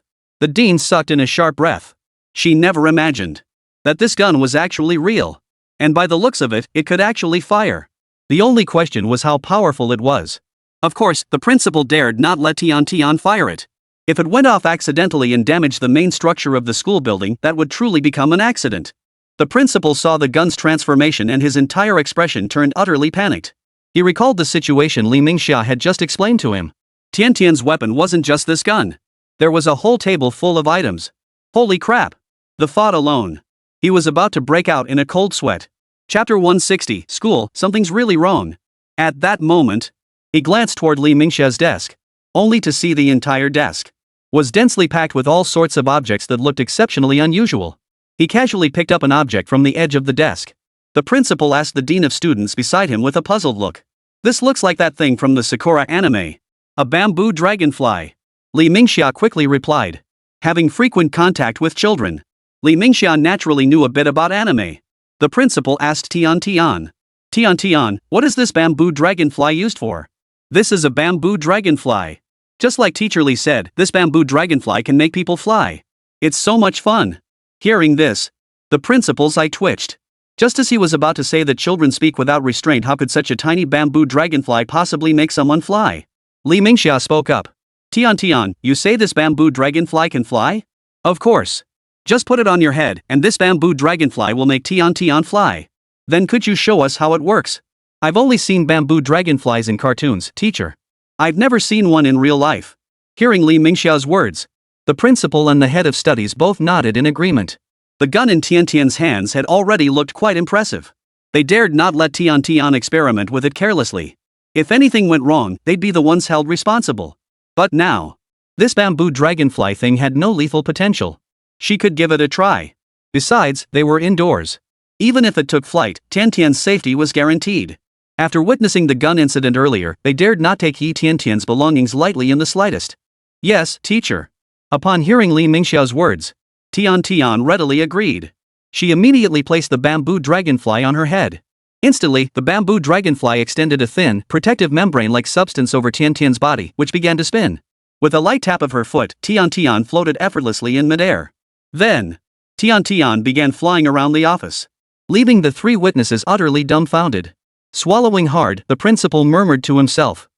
dean sucked in a sharp breath. She never imagined that this gun was actually real. And by the looks of it, it could actually fire. The only question was how powerful it was. Of course, the principal dared not let Tian Tian fire it. If it went off accidentally and damaged the main structure of the school building, that would truly become an accident. The principal saw the gun's transformation and his entire expression turned utterly panicked. He recalled the situation Li Mingxia had just explained to him. Tian Tian's weapon wasn't just this gun. There was a whole table full of items. Holy crap! The thought alone. He was about to break out in a cold sweat. Chapter 160, School, Something's Really Wrong. At that moment, he glanced toward Li Mingxia's desk, only to see the entire desk was densely packed with all sorts of objects that looked exceptionally unusual. He casually picked up an object from the edge of the desk. The principal asked the dean of students beside him with a puzzled look. This looks like that thing from the Sakura anime. A bamboo dragonfly. Li Mingxia quickly replied. Having frequent contact with children, Li Mingxia naturally knew a bit about anime. The principal asked Tian Tian. Tian Tian, what is this bamboo dragonfly used for? This is a bamboo dragonfly. Just like Teacher Li said, this bamboo dragonfly can make people fly. It's so much fun. Hearing this, the principal's eye twitched. Just as he was about to say that children speak without restraint, how could such a tiny bamboo dragonfly possibly make someone fly? Li Mingxia spoke up. Tian Tian, you say this bamboo dragonfly can fly? Of course. Just put it on your head, and this bamboo dragonfly will make Tian Tian fly. Then could you show us how it works? I've only seen bamboo dragonflies in cartoons, teacher. I've never seen one in real life. Hearing Li Mingxia's words, the principal and the head of studies both nodded in agreement. The gun in Tian Tian's hands had already looked quite impressive. They dared not let Tian Tian experiment with it carelessly. If anything went wrong, they'd be the ones held responsible. But now, this bamboo dragonfly thing had no lethal potential. she could give it a try. Besides, they were indoors. Even if it took flight, Tian Tian's safety was guaranteed. After witnessing the gun incident earlier, they dared not take Yi Tian Tian's belongings lightly in the slightest. Yes, teacher. Upon hearing Li Mingxiao's words, Tian Tian readily agreed. she immediately placed the bamboo dragonfly on her head. Instantly, the bamboo dragonfly extended a thin, protective membrane-like substance over Tian Tian's body, which began to spin. With a light tap of her foot, Tian Tian floated effortlessly in midair. Then, Tian Tian began flying around the office, leaving the three witnesses utterly dumbfounded. Swallowing hard, the principal murmured to himself,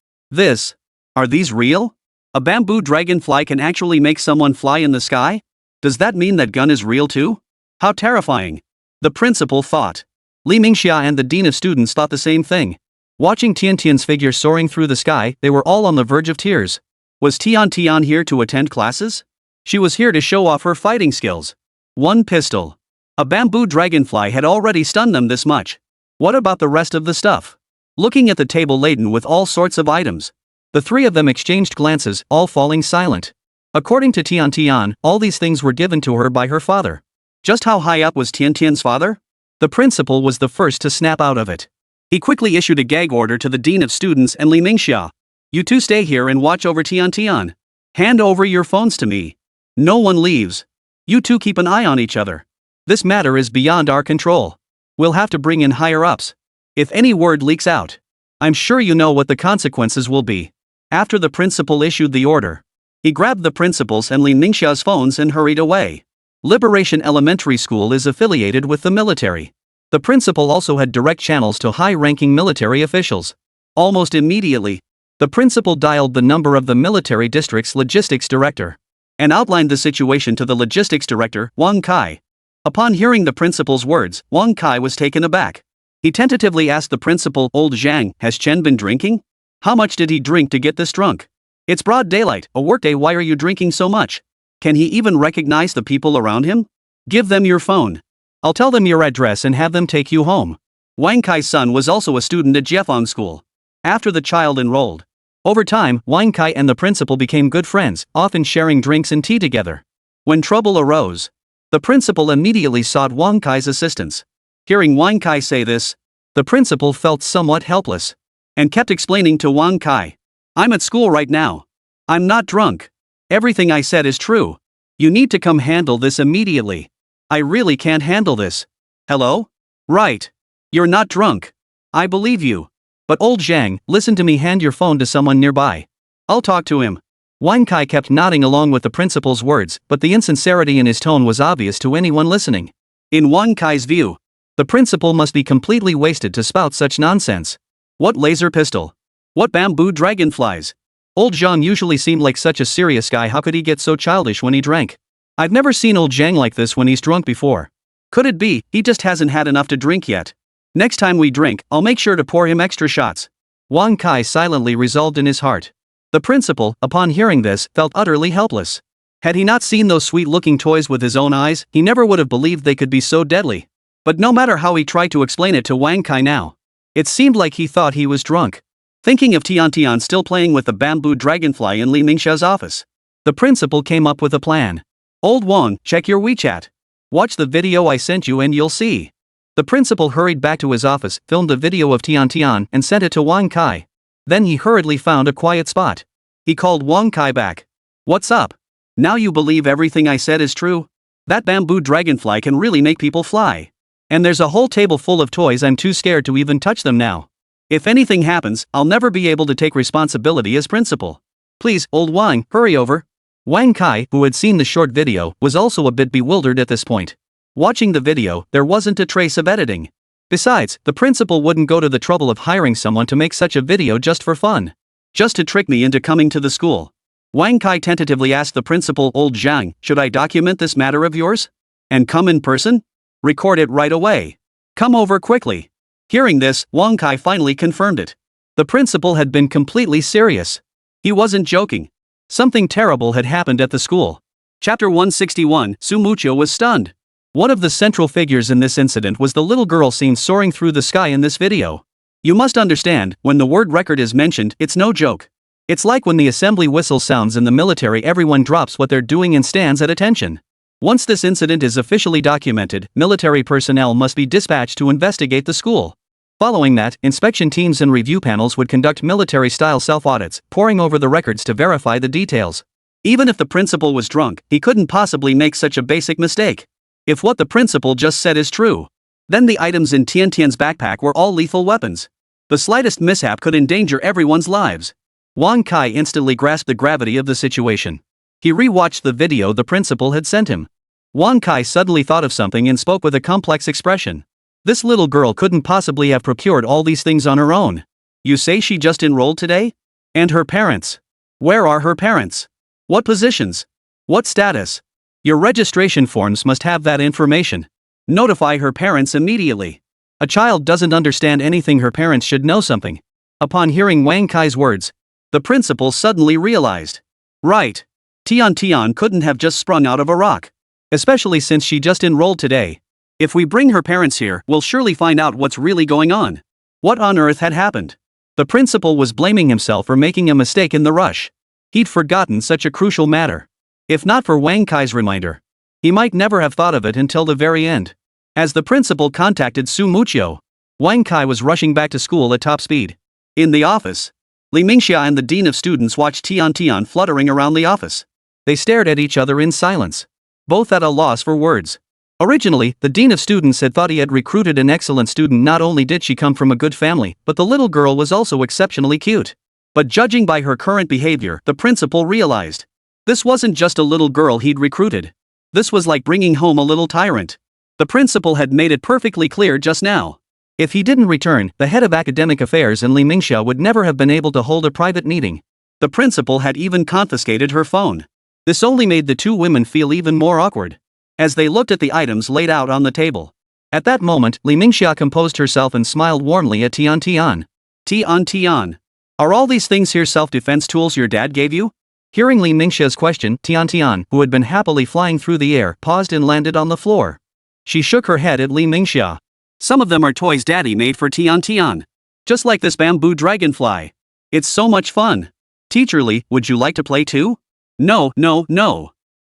Are these real? A bamboo dragonfly can actually make someone fly in the sky? Does that mean that gun is real too? How terrifying! The principal thought. Li Mingxia and the dean of students thought the same thing. Watching Tian Tian's figure soaring through the sky, they were all on the verge of tears. Was Tian Tian here to attend classes? She was here to show off her fighting skills. One pistol. A bamboo dragonfly had already stunned them this much. What about the rest of the stuff? Looking at the table laden with all sorts of items, the three of them exchanged glances, all falling silent. According to Tian Tian, all these things were given to her by her father. Just how high up was Tian Tian's father? The principal was the first to snap out of it. He quickly issued a gag order to the dean of students and Li Mingxia. You two stay here and watch over Tian Tian. Hand over your phones to me. No one leaves. You two keep an eye on each other. This matter is beyond our control. We'll have to bring in higher-ups. If any word leaks out, I'm sure you know what the consequences will be. After the principal issued the order, he grabbed the principal's and Li Mingxia's phones and hurried away. Liberation Elementary School is affiliated with the military. The principal also had direct channels to high-ranking military officials. Almost immediately, the principal dialed the number of the military district's logistics director and outlined the situation to the logistics director, Wang Kai. Upon hearing the principal's words, Wang Kai was taken aback. He tentatively asked the principal, Old Zhang, has Chen been drinking? How much did he drink to get this drunk? It's broad daylight, a workday, why are you drinking so much? Can he even recognize the people around him? Give them your phone. I'll tell them your address and have them take you home. Wang Kai's son was also a student at Jiefang School. After the child enrolled, over time, Wang Kai and the principal became good friends, often sharing drinks and tea together. When trouble arose, the principal immediately sought Wang Kai's assistance. Hearing Wang Kai say this, the principal felt somewhat helpless and kept explaining to Wang Kai, I'm at school right now. I'm not drunk. Everything I said is true. You need to come handle this immediately. I really can't handle this. Hello? Right. You're not drunk. I believe you. But old Zhang, listen to me, hand your phone to someone nearby. I'll talk to him. Wang Kai kept nodding along with the principal's words, but the insincerity in his tone was obvious to anyone listening. In Wang Kai's view, the principal must be completely wasted to spout such nonsense. What laser pistol? What bamboo dragonflies? Old Zhang usually seemed like such a serious guy, how could he get so childish when he drank? I've never seen old Zhang like this when he's drunk before. Could it be, he just hasn't had enough to drink yet? Next time we drink, I'll make sure to pour him extra shots. Wang Kai silently resolved in his heart. The principal, upon hearing this, felt utterly helpless. Had he not seen those sweet-looking toys with his own eyes, he never would have believed they could be so deadly. But no matter how he tried to explain it to Wang Kai now, it seemed like he thought he was drunk. Thinking of Tian Tian still playing with the bamboo dragonfly in Li Mingxia's office, the principal came up with a plan. Old Wang, check your WeChat. Watch the video I sent you and you'll see. The principal hurried back to his office, filmed a video of Tian Tian, and sent it to Wang Kai. Then he hurriedly found a quiet spot. He called Wang Kai back. What's up? Now you believe everything I said is true? That bamboo dragonfly can really make people fly. And there's a whole table full of toys, I'm too scared to even touch them now. If anything happens, I'll never be able to take responsibility as principal. Please, old Wang, hurry over. Wang Kai, who had seen the short video, was also a bit bewildered at this point. Watching the video, there wasn't a trace of editing. Besides, the principal wouldn't go to the trouble of hiring someone to make such a video just for fun. Just to trick me into coming to the school. Wang Kai tentatively asked the principal, Old Zhang, should I document this matter of yours? And come in person? Record it right away. Come over quickly. Hearing this, Wang Kai finally confirmed it. The principal had been completely serious. He wasn't joking. Something terrible had happened at the school. Chapter 161, Su Mucho was stunned. One of the central figures in this incident was the little girl seen soaring through the sky in this video. You must understand, when the word record is mentioned, it's no joke. It's like when the assembly whistle sounds in the military, everyone drops what they're doing and stands at attention. Once this incident is officially documented, military personnel must be dispatched to investigate the school. Following that, inspection teams and review panels would conduct military-style self-audits, poring over the records to verify the details. Even if the principal was drunk, he couldn't possibly make such a basic mistake. If what the principal just said is true, then the items in Tian Tian's backpack were all lethal weapons. The slightest mishap could endanger everyone's lives. Wang Kai instantly grasped the gravity of the situation. He re-watched the video the principal had sent him. Wang Kai suddenly thought of something and spoke with a complex expression. This little girl couldn't possibly have procured all these things on her own. You say she just enrolled today? And her parents? Where are her parents? What positions? What status? Your registration forms must have that information. Notify her parents immediately. A child doesn't understand anything, her parents should know something. Upon hearing Wang Kai's words, the principal suddenly realized. Right. Tian Tian couldn't have just sprung out of a rock. Especially since she just enrolled today. If we bring her parents here, we'll surely find out what's really going on. What on earth had happened? The principal was blaming himself for making a mistake in the rush. He'd forgotten such a crucial matter. If not for Wang Kai's reminder, he might never have thought of it until the very end. As the principal contacted Su Muqiu, Wang Kai was rushing back to school at top speed. In the office, Li Mingxia and the dean of students watched Tian Tian fluttering around the office. They stared at each other in silence, both at a loss for words. Originally, the dean of students had thought he had recruited an excellent student. Not only did she come from a good family, but the little girl was also exceptionally cute. But judging by her current behavior, the principal realized. This wasn't just a little girl he'd recruited. This was like bringing home a little tyrant. The principal had made it perfectly clear just now. If he didn't return, the head of academic affairs and Li Mingxia would never have been able to hold a private meeting. The principal had even confiscated her phone. This only made the two women feel even more awkward as they looked at the items laid out on the table. At that moment, Li Mingxia composed herself and smiled warmly at Tian Tian. Tian Tian, are all these things here self-defense tools your dad gave you? Hearing Li Mingxia's question, Tian Tian, who had been happily flying through the air, paused and landed on the floor. She shook her head at Li Mingxia. Some of them are toys Daddy made for Tian Tian. Just like this bamboo dragonfly. It's so much fun. Teacher Li, would you like to play too? No.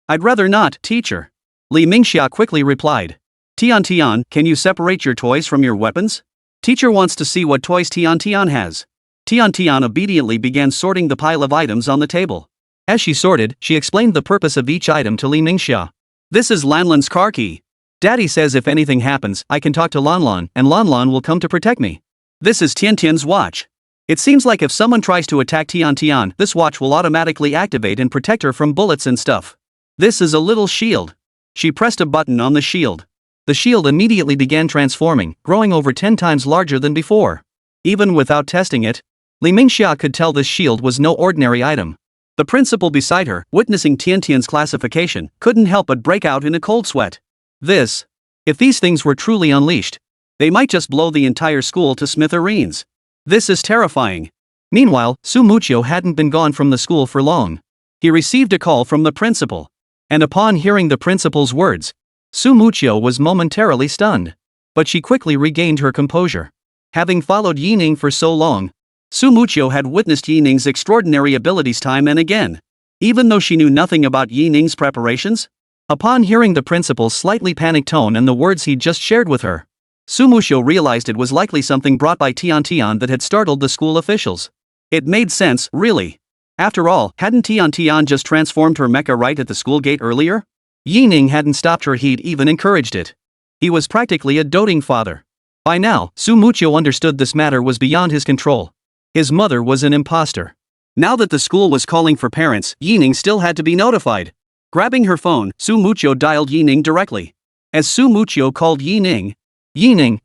I'd rather not, teacher. Li Mingxia quickly replied. Tian Tian, can you separate your toys from your weapons? Teacher wants to see what toys Tian Tian has. Tian Tian obediently began sorting the pile of items on the table. As she sorted, she explained the purpose of each item to Li Mingxia. This is Lanlan's car key. Daddy says if anything happens, I can talk to Lanlan, and Lanlan will come to protect me. This is Tian Tian's watch. It seems like if someone tries to attack Tian Tian, this watch will automatically activate and protect her from bullets and stuff. This is a little shield. She pressed a button on the shield. The shield immediately began transforming, growing over 10 times larger than before. Even without testing it, Li Mingxia could tell this shield was no ordinary item. The principal beside her, witnessing Tian Tian's classification, couldn't help but break out in a cold sweat. If these things were truly unleashed, they might just blow the entire school to smithereens. This is terrifying. Meanwhile, Su Muqiu hadn't been gone from the school for long. He received a call from the principal. And upon hearing the principal's words, Su Muqiu was momentarily stunned. But she quickly regained her composure. Having followed Yining for so long, Su Muqiu had witnessed Yining's extraordinary abilities time and again. Even though she knew nothing about Yining's preparations, upon hearing the principal's slightly panicked tone and the words he'd just shared with her, Su Muqiu realized it was likely something brought by Tian Tian that had startled the school officials. It made sense, really. After all, hadn't Tian Tian just transformed her mecha right at the school gate earlier? Yining hadn't stopped her, he'd even encouraged it. He was practically a doting father. By now, Su Muqiu understood this matter was beyond his control. His mother was an imposter. Now that the school was calling for parents, Yining still had to be notified. Grabbing her phone, Su Muqiu dialed Yining directly. As Su Muqiu called Yining,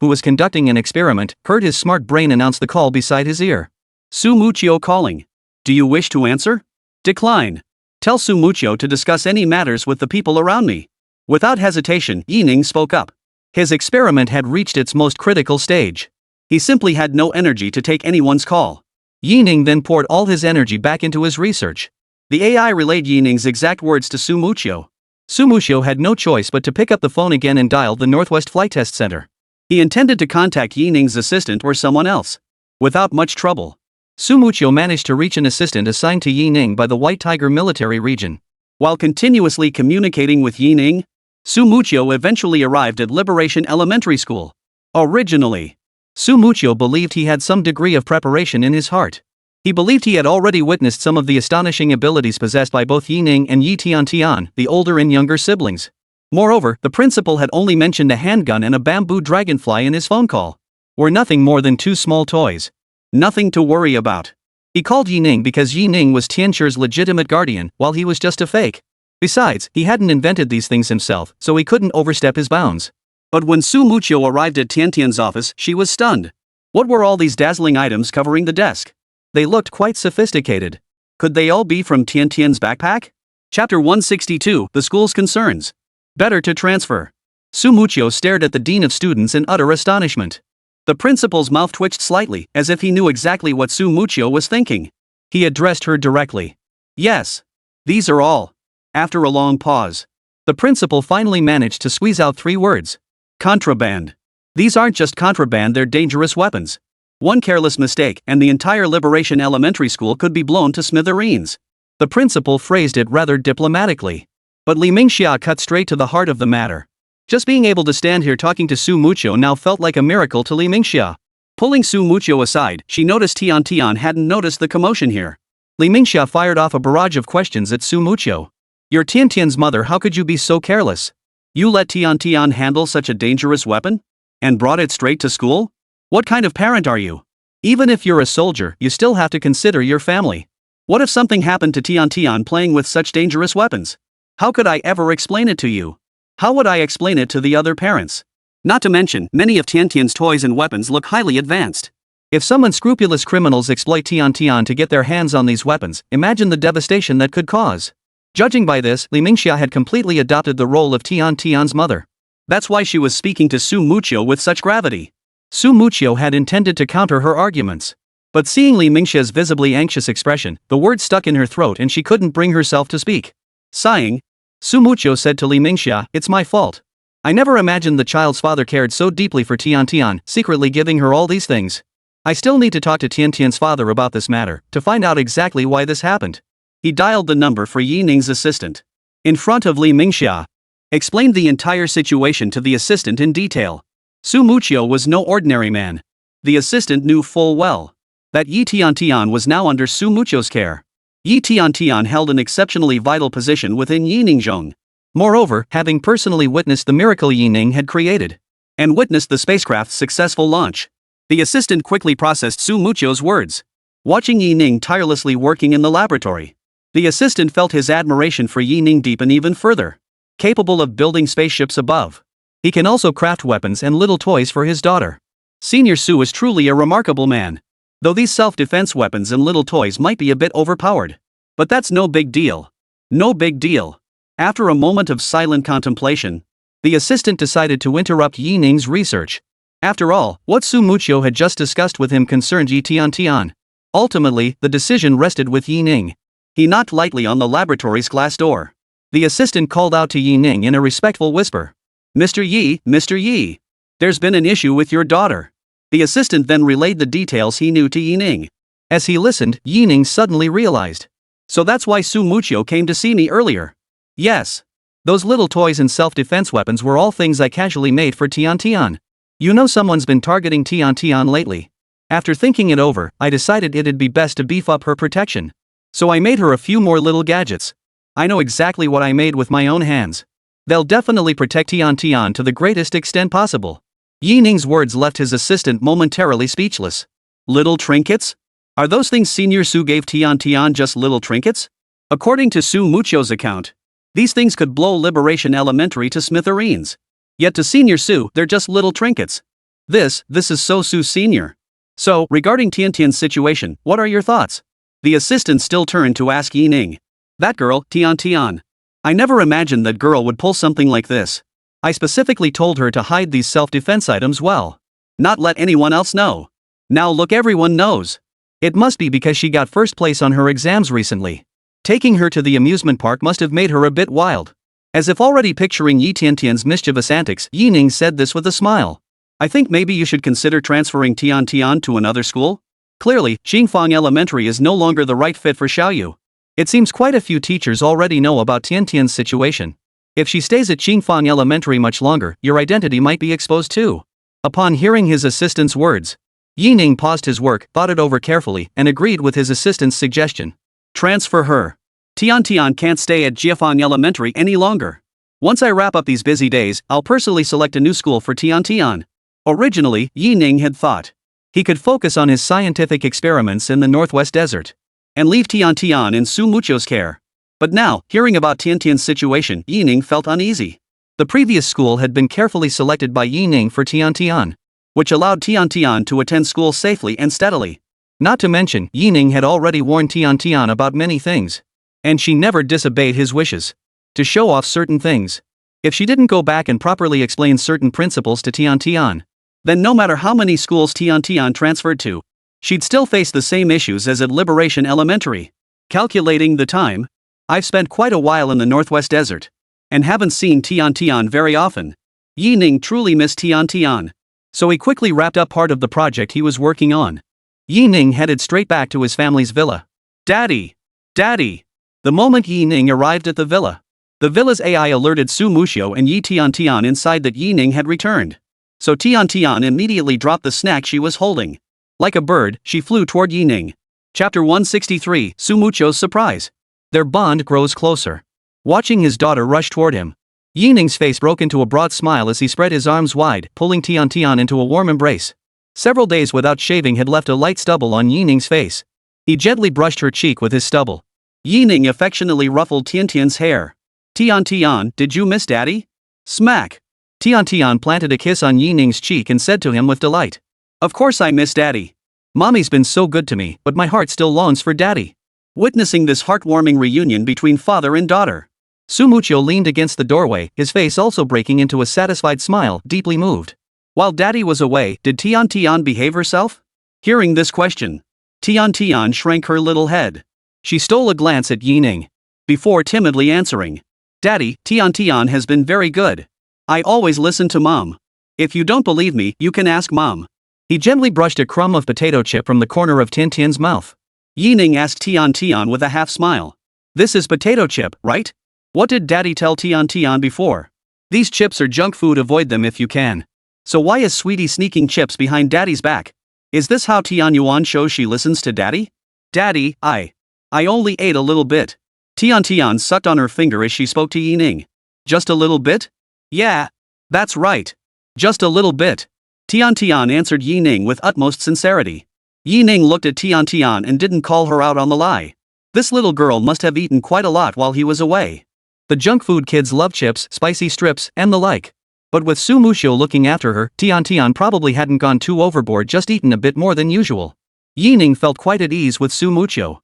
who was conducting an experiment, heard his smart brain announce the call beside his ear. Su Muqiu calling. Do you wish to answer? Decline. Tell Su Muqiu to discuss any matters with the people around me. Without hesitation, Yining spoke up. His experiment had reached its most critical stage. He simply had no energy to take anyone's call. Yining then poured all his energy back into his research. The AI relayed Yining's exact words to Su Muqiu. Sumuchyo had no choice but to pick up the phone again and dial the Northwest Flight Test Center. He intended to contact Yining's assistant or someone else. Without much trouble, Sumuchyo managed to reach an assistant assigned to Yining by the White Tiger military region. While continuously communicating with Yining, Sumuchyo eventually arrived at Liberation Elementary School. Originally, Sumuchyo believed he had some degree of preparation in his heart. He believed he had already witnessed some of the astonishing abilities possessed by both Yining and Yi Tiantian, the older and younger siblings. Moreover, the principal had only mentioned a handgun and a bamboo dragonfly in his phone call. Were nothing more than two small toys. Nothing to worry about. He called Yining because Yining was Tianqi's legitimate guardian, while he was just a fake. Besides, he hadn't invented these things himself, so he couldn't overstep his bounds. But when Sumuchyo arrived at Tiantian's office, she was stunned. What were all these dazzling items covering the desk? They looked quite sophisticated. Could they all be from Tiantian's backpack? Chapter 162, The School's Concerns. Better to transfer. Sumuchyo stared at the dean of students in utter astonishment. The principal's mouth twitched slightly, as if he knew exactly what Sumuchyo was thinking. He addressed her directly. Yes. These are all. After a long pause, the principal finally managed to squeeze out 3 words. Contraband. These aren't just contraband, they're dangerous weapons. One careless mistake, and the entire Liberation Elementary School could be blown to smithereens. The principal phrased it rather diplomatically. But Li Mingxia cut straight to the heart of the matter. Just being able to stand here talking to Sumuchyo now felt like a miracle to Li Mingxia. Pulling Sumuchyo aside, she noticed Tiantian hadn't noticed the commotion here. Li Mingxia fired off a barrage of questions at Sumuchyo. You're Tiantian's mother, how could you be so careless? You let Tiantian handle such a dangerous weapon? And brought it straight to school? What kind of parent are you? Even if you're a soldier, you still have to consider your family. What if something happened to Tiantian playing with such dangerous weapons? How could I ever explain it to you? How would I explain it to the other parents? Not to mention, many of Tiantian's toys and weapons look highly advanced. If some unscrupulous criminals exploit Tiantian to get their hands on these weapons, imagine the devastation that could cause. Judging by this, Li Mingxia had completely adopted the role of Tiantian's mother. That's why she was speaking to Sumuchyo with such gravity. Sumuchyo had intended to counter her arguments. But seeing Li Mingxia's visibly anxious expression, the words stuck in her throat and she couldn't bring herself to speak. Sighing, Sumuchyo said to Li Mingxia, "It's my fault. I never imagined the child's father cared so deeply for Tiantian, secretly giving her all these things. I still need to talk to Tiantian's father about this matter, to find out exactly why this happened." He dialed the number for Yining's assistant. In front of Li Mingxia, explained the entire situation to the assistant in detail. Sumuchyo was no ordinary man. The assistant knew full well that Yi Tiantian was now under Sumuchyo's care. Yi Tiantian held an exceptionally vital position within Yiningzhong. Moreover, having personally witnessed the miracle Yining had created, and witnessed the spacecraft's successful launch, the assistant quickly processed Sumuchyo's words. Watching Yining tirelessly working in the laboratory, the assistant felt his admiration for Yining deepen even further. Capable of building spaceships above, he can also craft weapons and little toys for his daughter. Senior Su is truly a remarkable man. Though these self-defense weapons and little toys might be a bit overpowered. But that's no big deal. No big deal. After a moment of silent contemplation, the assistant decided to interrupt Yining's research. After all, what Sumuchyo had just discussed with him concerned Yi Tiantian. Ultimately, the decision rested with Yining. He knocked lightly on the laboratory's glass door. The assistant called out to Yining in a respectful whisper. Mr. Yi, there's been an issue with your daughter." The assistant then relayed the details he knew to Yining. As he listened, Yining suddenly realized. So that's why Sumuchyo came to see me earlier. Yes. Those little toys and self-defense weapons were all things I casually made for Tiantian. You know, someone's been targeting Tiantian lately. After thinking it over, I decided it'd be best to beef up her protection. So I made her a few more little gadgets. I know exactly what I made with my own hands. They'll definitely protect Tiantian to the greatest extent possible. Yining's words left his assistant momentarily speechless. Little trinkets? Are those things Senior Su gave Tiantian just little trinkets? According to Sumuchyo's account, these things could blow Liberation Elementary to smithereens. Yet to Senior Su, they're just little trinkets. This is so Su Senior. So, regarding Tiantian's situation, what are your thoughts? The assistant still turned to ask Yining. That girl, Tiantian. I never imagined that girl would pull something like this. I specifically told her to hide these self-defense items well. Not let anyone else know. Now look, everyone knows. It must be because she got first place on her exams recently. Taking her to the amusement park must have made her a bit wild. As if already picturing Yi Tiantian's mischievous antics, Yi Ning said this with a smile. I think maybe you should consider transferring Tian Tian to another school? Clearly, Jingfang Elementary is no longer the right fit for Xiaoyu. It seems quite a few teachers already know about Tian Tian's situation. If she stays at Jingfang Elementary much longer, your identity might be exposed too. Upon hearing his assistant's words, Yi Ning paused his work, thought it over carefully, and agreed with his assistant's suggestion. Transfer her. Tian Tian can't stay at Jiafang Elementary any longer. Once I wrap up these busy days, I'll personally select a new school for Tian Tian. Originally, Yi Ning had thought he could focus on his scientific experiments in the Northwest Desert and leave Tian Tian in Su Mucho's care. But now, hearing about Tian Tian's situation, Yi Ning felt uneasy. The previous school had been carefully selected by Yi Ning for Tian Tian, which allowed Tian Tian to attend school safely and steadily. Not to mention, Yi Ning had already warned Tian Tian about many things, and she never disobeyed his wishes to show off certain things. If she didn't go back and properly explain certain principles to Tian Tian, then no matter how many schools Tian Tian transferred to, she'd still face the same issues as at Liberation Elementary. Calculating the time, I've spent quite a while in the Northwest Desert, and haven't seen Tian Tian very often. Yi Ning truly missed Tian Tian, so he quickly wrapped up part of the project he was working on. Yi Ning headed straight back to his family's villa. Daddy! Daddy! The moment Yi Ning arrived at the villa's AI alerted Su Muxio and Yi Tian Tian inside that Yi Ning had returned. So Tian Tian immediately dropped the snack she was holding. Like a bird, she flew toward Yi Ning. Chapter 163, Su Mucho's Surprise. Their bond grows closer. Watching his daughter rush toward him, Yi Ning's face broke into a broad smile as he spread his arms wide, pulling Tian Tian into a warm embrace. Several days without shaving had left a light stubble on Yi Ning's face. He gently brushed her cheek with his stubble. Yi Ning affectionately ruffled Tian Tian's hair. Tian Tian, did you miss Daddy? Smack! Tian Tian planted a kiss on Yi Ning's cheek and said to him with delight. Of course I miss Daddy. Mommy's been so good to me, but my heart still longs for Daddy. Witnessing this heartwarming reunion between father and daughter, Su Mucho leaned against the doorway, his face also breaking into a satisfied smile, deeply moved. While Daddy was away, did Tian Tian behave herself? Hearing this question, Tian Tian shrank her little head. She stole a glance at Yi Ning before timidly answering. Daddy, Tian Tian has been very good. I always listen to Mom. If you don't believe me, you can ask Mom. He gently brushed a crumb of potato chip from the corner of Tian Tian's mouth. Yi Ning asked Tian Tian with a half smile. This is potato chip, right? What did Daddy tell Tian Tian before? These chips are junk food, avoid them if you can. So why is Sweetie sneaking chips behind Daddy's back? Is this how Tian Yuan shows she listens to Daddy? Daddy, I only ate a little bit. Tian Tian sucked on her finger as she spoke to Yi Ning. Just a little bit? Yeah. That's right. Just a little bit. Tian Tian answered Yi Ning with utmost sincerity. Yi Ning looked at Tian Tian and didn't call her out on the lie. This little girl must have eaten quite a lot while he was away. The junk food kids love chips, spicy strips, and the like. But with Su Muxio looking after her, Tian Tian probably hadn't gone too overboard, just eaten a bit more than usual. Yi Ning felt quite at ease with Su Muxio.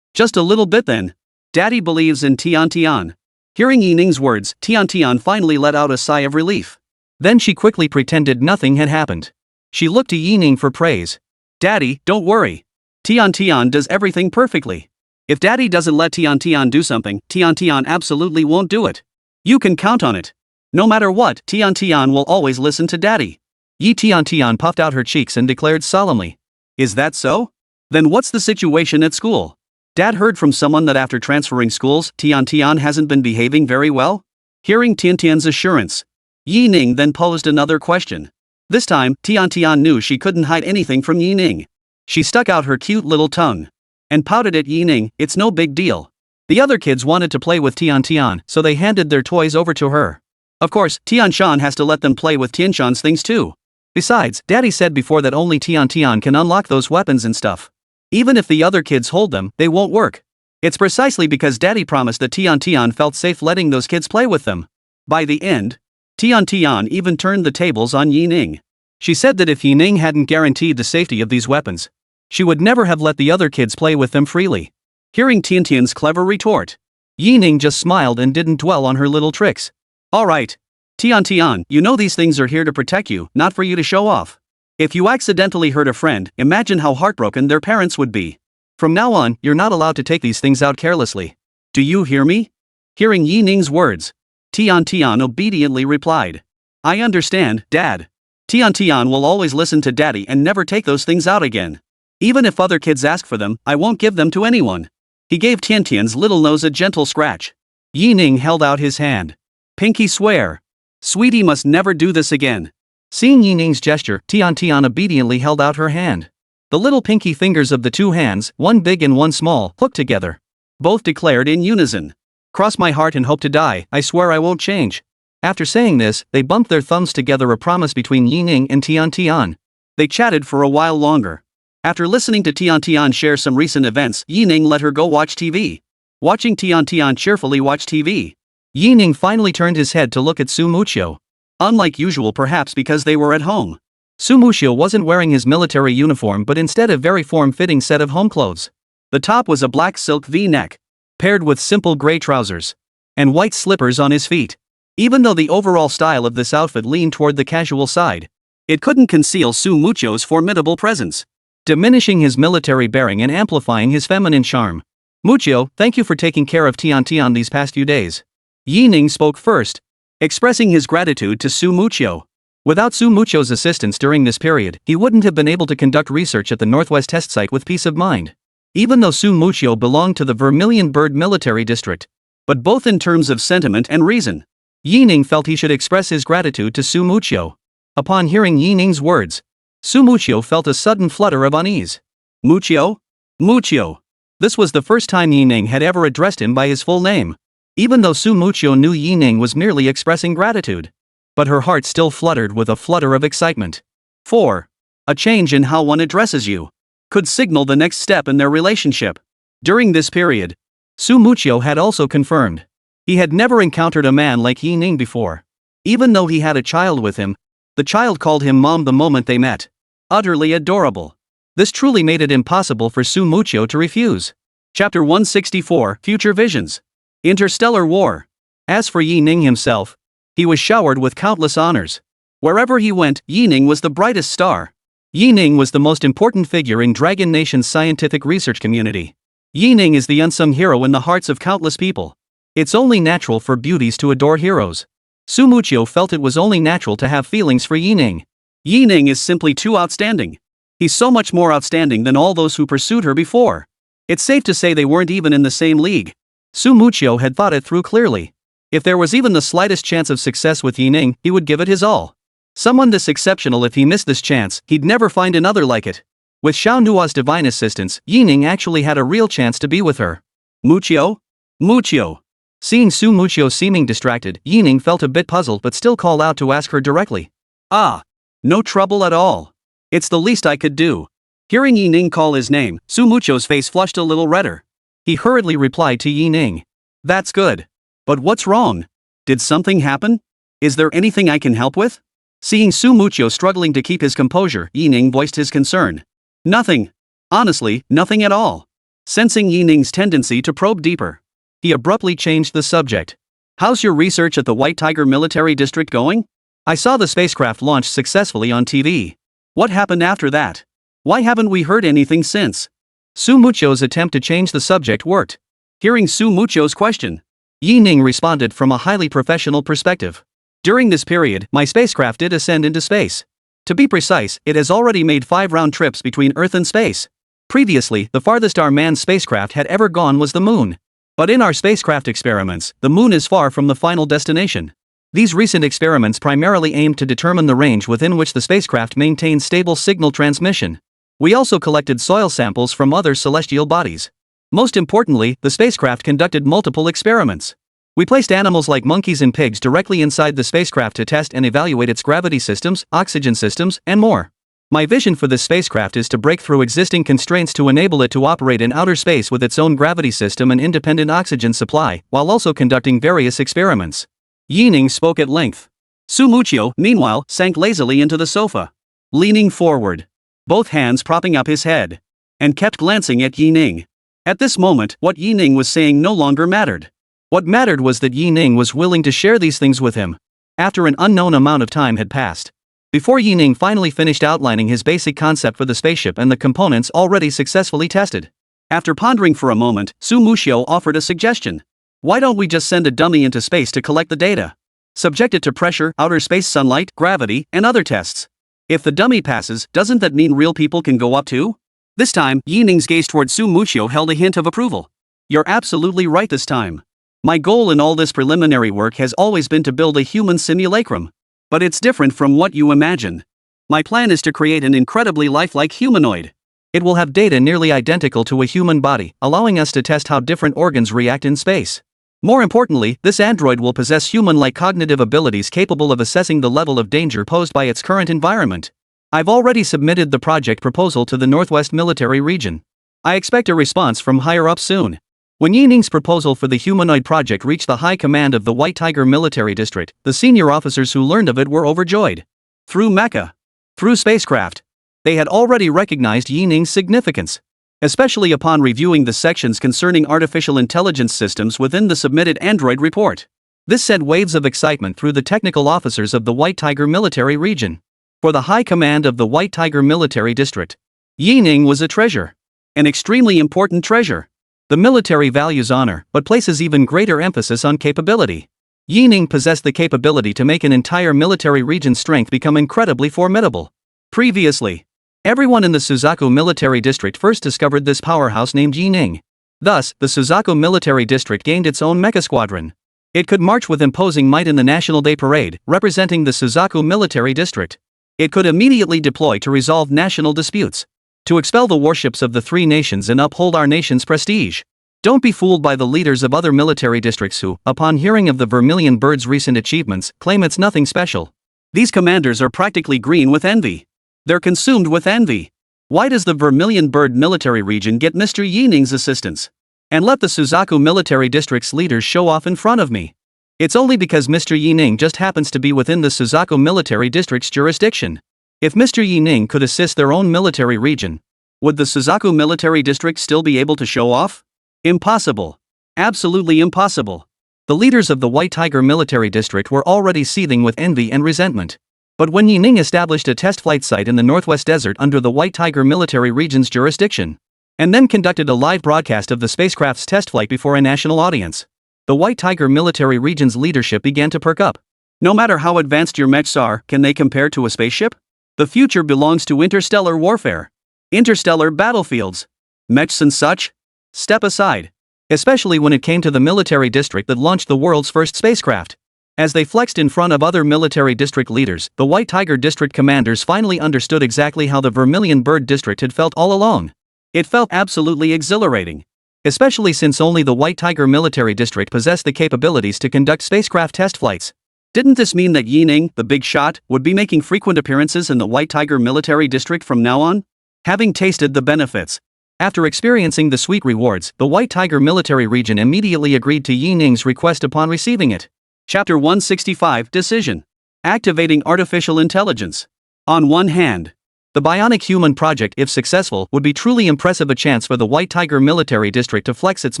Just a little bit then. Daddy believes in Tian Tian. Hearing Yi Ning's words, Tian Tian finally let out a sigh of relief. Then she quickly pretended nothing had happened. She looked to Yi Ning for praise. Daddy, don't worry. Tian Tian does everything perfectly. If Daddy doesn't let Tian Tian do something, Tian Tian absolutely won't do it. You can count on it. No matter what, Tian Tian will always listen to Daddy. Yi Tian Tian puffed out her cheeks and declared solemnly. Is that so? Then what's the situation at school? Dad heard from someone that after transferring schools, Tian Tian hasn't been behaving very well? Hearing Tian Tian's assurance, Yi Ning then posed another question. This time, Tian Tian knew she couldn't hide anything from Yi Ning. She stuck out her cute little tongue and pouted at Yi Ning. It's no big deal. The other kids wanted to play with Tian Tian, so they handed their toys over to her. Of course, Tian Shan has to let them play with Tian Shan's things too. Besides, Daddy said before that only Tian Tian can unlock those weapons and stuff. Even if the other kids hold them, they won't work. It's precisely because Daddy promised that Tian Tian felt safe letting those kids play with them. By the end, Tian Tian even turned the tables on Yi Ning. She said that if Yi Ning hadn't guaranteed the safety of these weapons, she would never have let the other kids play with them freely. Hearing Tian Tian's clever retort, Yi Ning just smiled and didn't dwell on her little tricks. Alright. Tian Tian, you know these things are here to protect you, not for you to show off. If you accidentally hurt a friend, imagine how heartbroken their parents would be. From now on, you're not allowed to take these things out carelessly. Do you hear me? Hearing Yi Ning's words, Tian Tian obediently replied. I understand, Dad. Tian Tian will always listen to Daddy and never take those things out again. Even if other kids ask for them, I won't give them to anyone. He gave Tian Tian's little nose a gentle scratch. Yi Ning held out his hand. Pinky swear. Sweetie must never do this again. Seeing Yi Ning's gesture, Tian Tian obediently held out her hand. The little pinky fingers of the two hands, one big and one small, hooked together. Both declared in unison. Cross my heart and hope to die, I swear I won't change. After saying this, they bumped their thumbs together, a promise between Yi Ning and Tian Tian. They chatted for a while longer. After listening to Tian Tian share some recent events, Yi Ning let her go watch TV. Watching Tian Tian cheerfully watch TV, Yi Ning finally turned his head to look at Su Muqiu. Unlike usual, perhaps because they were at home, Su Muqiu wasn't wearing his military uniform but instead a very form-fitting set of home clothes. The top was a black silk V-neck, paired with simple gray trousers and white slippers on his feet. Even though the overall style of this outfit leaned toward the casual side, it couldn't conceal Su Muqiu's formidable presence, diminishing his military bearing and amplifying his feminine charm. Muqiu, thank you for taking care of Tian Tian these past few days. Yi Ning spoke first, expressing his gratitude to Su Muqiu. Without Su Muqiu's assistance during this period, he wouldn't have been able to conduct research at the Northwest test site with peace of mind. Even though Su Muqiu belonged to the Vermilion Bird Military District, but both in terms of sentiment and reason, Yi Ning felt he should express his gratitude to Su Muqiu. Upon hearing Yi Ning's words, Su Muqiu felt a sudden flutter of unease. Muqiu? Muqiu. This was the first time Yi Ning had ever addressed him by his full name. Even though Su Muqiu knew Yi Ning was merely expressing gratitude, but her heart still fluttered with a flutter of excitement. 4. A change in how one addresses you could signal the next step in their relationship. During this period, Su Muqiu had also confirmed he had never encountered a man like Yi Ning before. Even though he had a child with him, the child called him mom the moment they met. Utterly adorable. This truly made it impossible for Su Muqiu to refuse. Chapter 164, Future Visions. Interstellar War. As for Yi Ning himself, he was showered with countless honors. Wherever he went, Yi Ning was the brightest star. Yi Ning was the most important figure in Dragon Nation's scientific research community. Yi Ning is the unsung hero in the hearts of countless people. It's only natural for beauties to adore heroes. Su Muqiu felt it was only natural to have feelings for Yi Ning. Yi Ning is simply too outstanding. He's so much more outstanding than all those who pursued her before. It's safe to say they weren't even in the same league. Su Muqiu had thought it through clearly. If there was even the slightest chance of success with Yi Ning, he would give it his all. Someone this exceptional, if he missed this chance, he'd never find another like it. With Xiao Nua's divine assistance, Yi Ning actually had a real chance to be with her. Muqiu? Muqiu. Seeing Su Muqiu seeming distracted, Yi Ning felt a bit puzzled but still called out to ask her directly. Ah. No trouble at all. It's the least I could do. Hearing Yi Ning call his name, Su Muqiu's face flushed a little redder. He hurriedly replied to Yi Ning. That's good. But what's wrong? Did something happen? Is there anything I can help with? Seeing Su Muqiu struggling to keep his composure, Yi Ning voiced his concern. Nothing. Honestly, nothing at all. Sensing Yi Ning's tendency to probe deeper, he abruptly changed the subject. How's your research at the White Tiger Military District going? I saw the spacecraft launch successfully on TV. What happened after that? Why haven't we heard anything since? Su Muqiu's attempt to change the subject worked. Hearing Su Muqiu's question, Yi Ning responded from a highly professional perspective. During this period, my spacecraft did ascend into space. To be precise, it has already made 5 round trips between Earth and space. Previously, the farthest our manned spacecraft had ever gone was the Moon. But in our spacecraft experiments, the Moon is far from the final destination. These recent experiments primarily aimed to determine the range within which the spacecraft maintains stable signal transmission. We also collected soil samples from other celestial bodies. Most importantly, the spacecraft conducted multiple experiments. We placed animals like monkeys and pigs directly inside the spacecraft to test and evaluate its gravity systems, oxygen systems, and more. My vision for this spacecraft is to break through existing constraints to enable it to operate in outer space with its own gravity system and independent oxygen supply, while also conducting various experiments. Yi Ning spoke at length. Su Muqiu, meanwhile, sank lazily into the sofa, leaning forward, both hands propping up his head, and kept glancing at Yi Ning. At this moment, what Yi Ning was saying no longer mattered. What mattered was that Yi Ning was willing to share these things with him. After an unknown amount of time had passed, before Yi Ning finally finished outlining his basic concept for the spaceship and the components already successfully tested. After pondering for a moment, Su Muqiu offered a suggestion. Why don't we just send a dummy into space to collect the data? Subject it to pressure, outer space sunlight, gravity, and other tests. If the dummy passes, doesn't that mean real people can go up too? This time, Yi Ning's gaze toward Su Muxio held a hint of approval. You're absolutely right this time. My goal in all this preliminary work has always been to build a human simulacrum. But it's different from what you imagine. My plan is to create an incredibly lifelike humanoid. It will have data nearly identical to a human body, allowing us to test how different organs react in space. More importantly, this android will possess human-like cognitive abilities capable of assessing the level of danger posed by its current environment. I've already submitted the project proposal to the Northwest Military Region. I expect a response from higher up soon. When Yi Ning's proposal for the humanoid project reached the high command of the White Tiger Military District, the senior officers who learned of it were overjoyed. Through mecha, through spacecraft, they had already recognized Yi Ning's significance. Especially upon reviewing the sections concerning artificial intelligence systems within the submitted Android report. This sent waves of excitement through the technical officers of the White Tiger Military Region. For the high command of the White Tiger Military District, Yi Ning was a treasure. An extremely important treasure. The military values honor, but places even greater emphasis on capability. Yi Ning possessed the capability to make an entire military region's strength become incredibly formidable. Previously, everyone in the Suzaku Military District first discovered this powerhouse named Yi Ning. Thus, the Suzaku Military District gained its own mecha squadron. It could march with imposing might in the National Day Parade, representing the Suzaku Military District. It could immediately deploy to resolve national disputes, to expel the warships of the three nations and uphold our nation's prestige. Don't be fooled by the leaders of other military districts who, upon hearing of the Vermilion Bird's recent achievements, claim it's nothing special. These commanders are practically green with envy. They're consumed with envy. Why does the Vermilion Bird military region get Mr. Yi Ning's assistance? And let the Suzaku military district's leaders show off in front of me. It's only because Mr. Yi Ning just happens to be within the Suzaku military district's jurisdiction. If Mr. Yi Ning could assist their own military region, would the Suzaku military district still be able to show off? Impossible. Absolutely impossible. The leaders of the White Tiger military district were already seething with envy and resentment. But when Yi Ning established a test flight site in the Northwest Desert under the White Tiger military region's jurisdiction, and then conducted a live broadcast of the spacecraft's test flight before a national audience, the White Tiger military region's leadership began to perk up. No matter how advanced your mechs are, can they compare to a spaceship? The future belongs to interstellar warfare. Interstellar battlefields. Mechs and such? Step aside. Especially when it came to the military district that launched the world's first spacecraft. As they flexed in front of other military district leaders, the White Tiger district commanders finally understood exactly how the Vermilion Bird district had felt all along. It felt absolutely exhilarating. Especially since only the White Tiger military district possessed the capabilities to conduct spacecraft test flights. Didn't this mean that Yi Ning, the big shot, would be making frequent appearances in the White Tiger military district from now on? Having tasted the benefits, after experiencing the sweet rewards, the White Tiger military region immediately agreed to Yi Ning's request upon receiving it. Chapter 165 Decision. Activating Artificial Intelligence. On one hand, the Bionic Human project, if successful, would be truly impressive, a chance for the White Tiger military district to flex its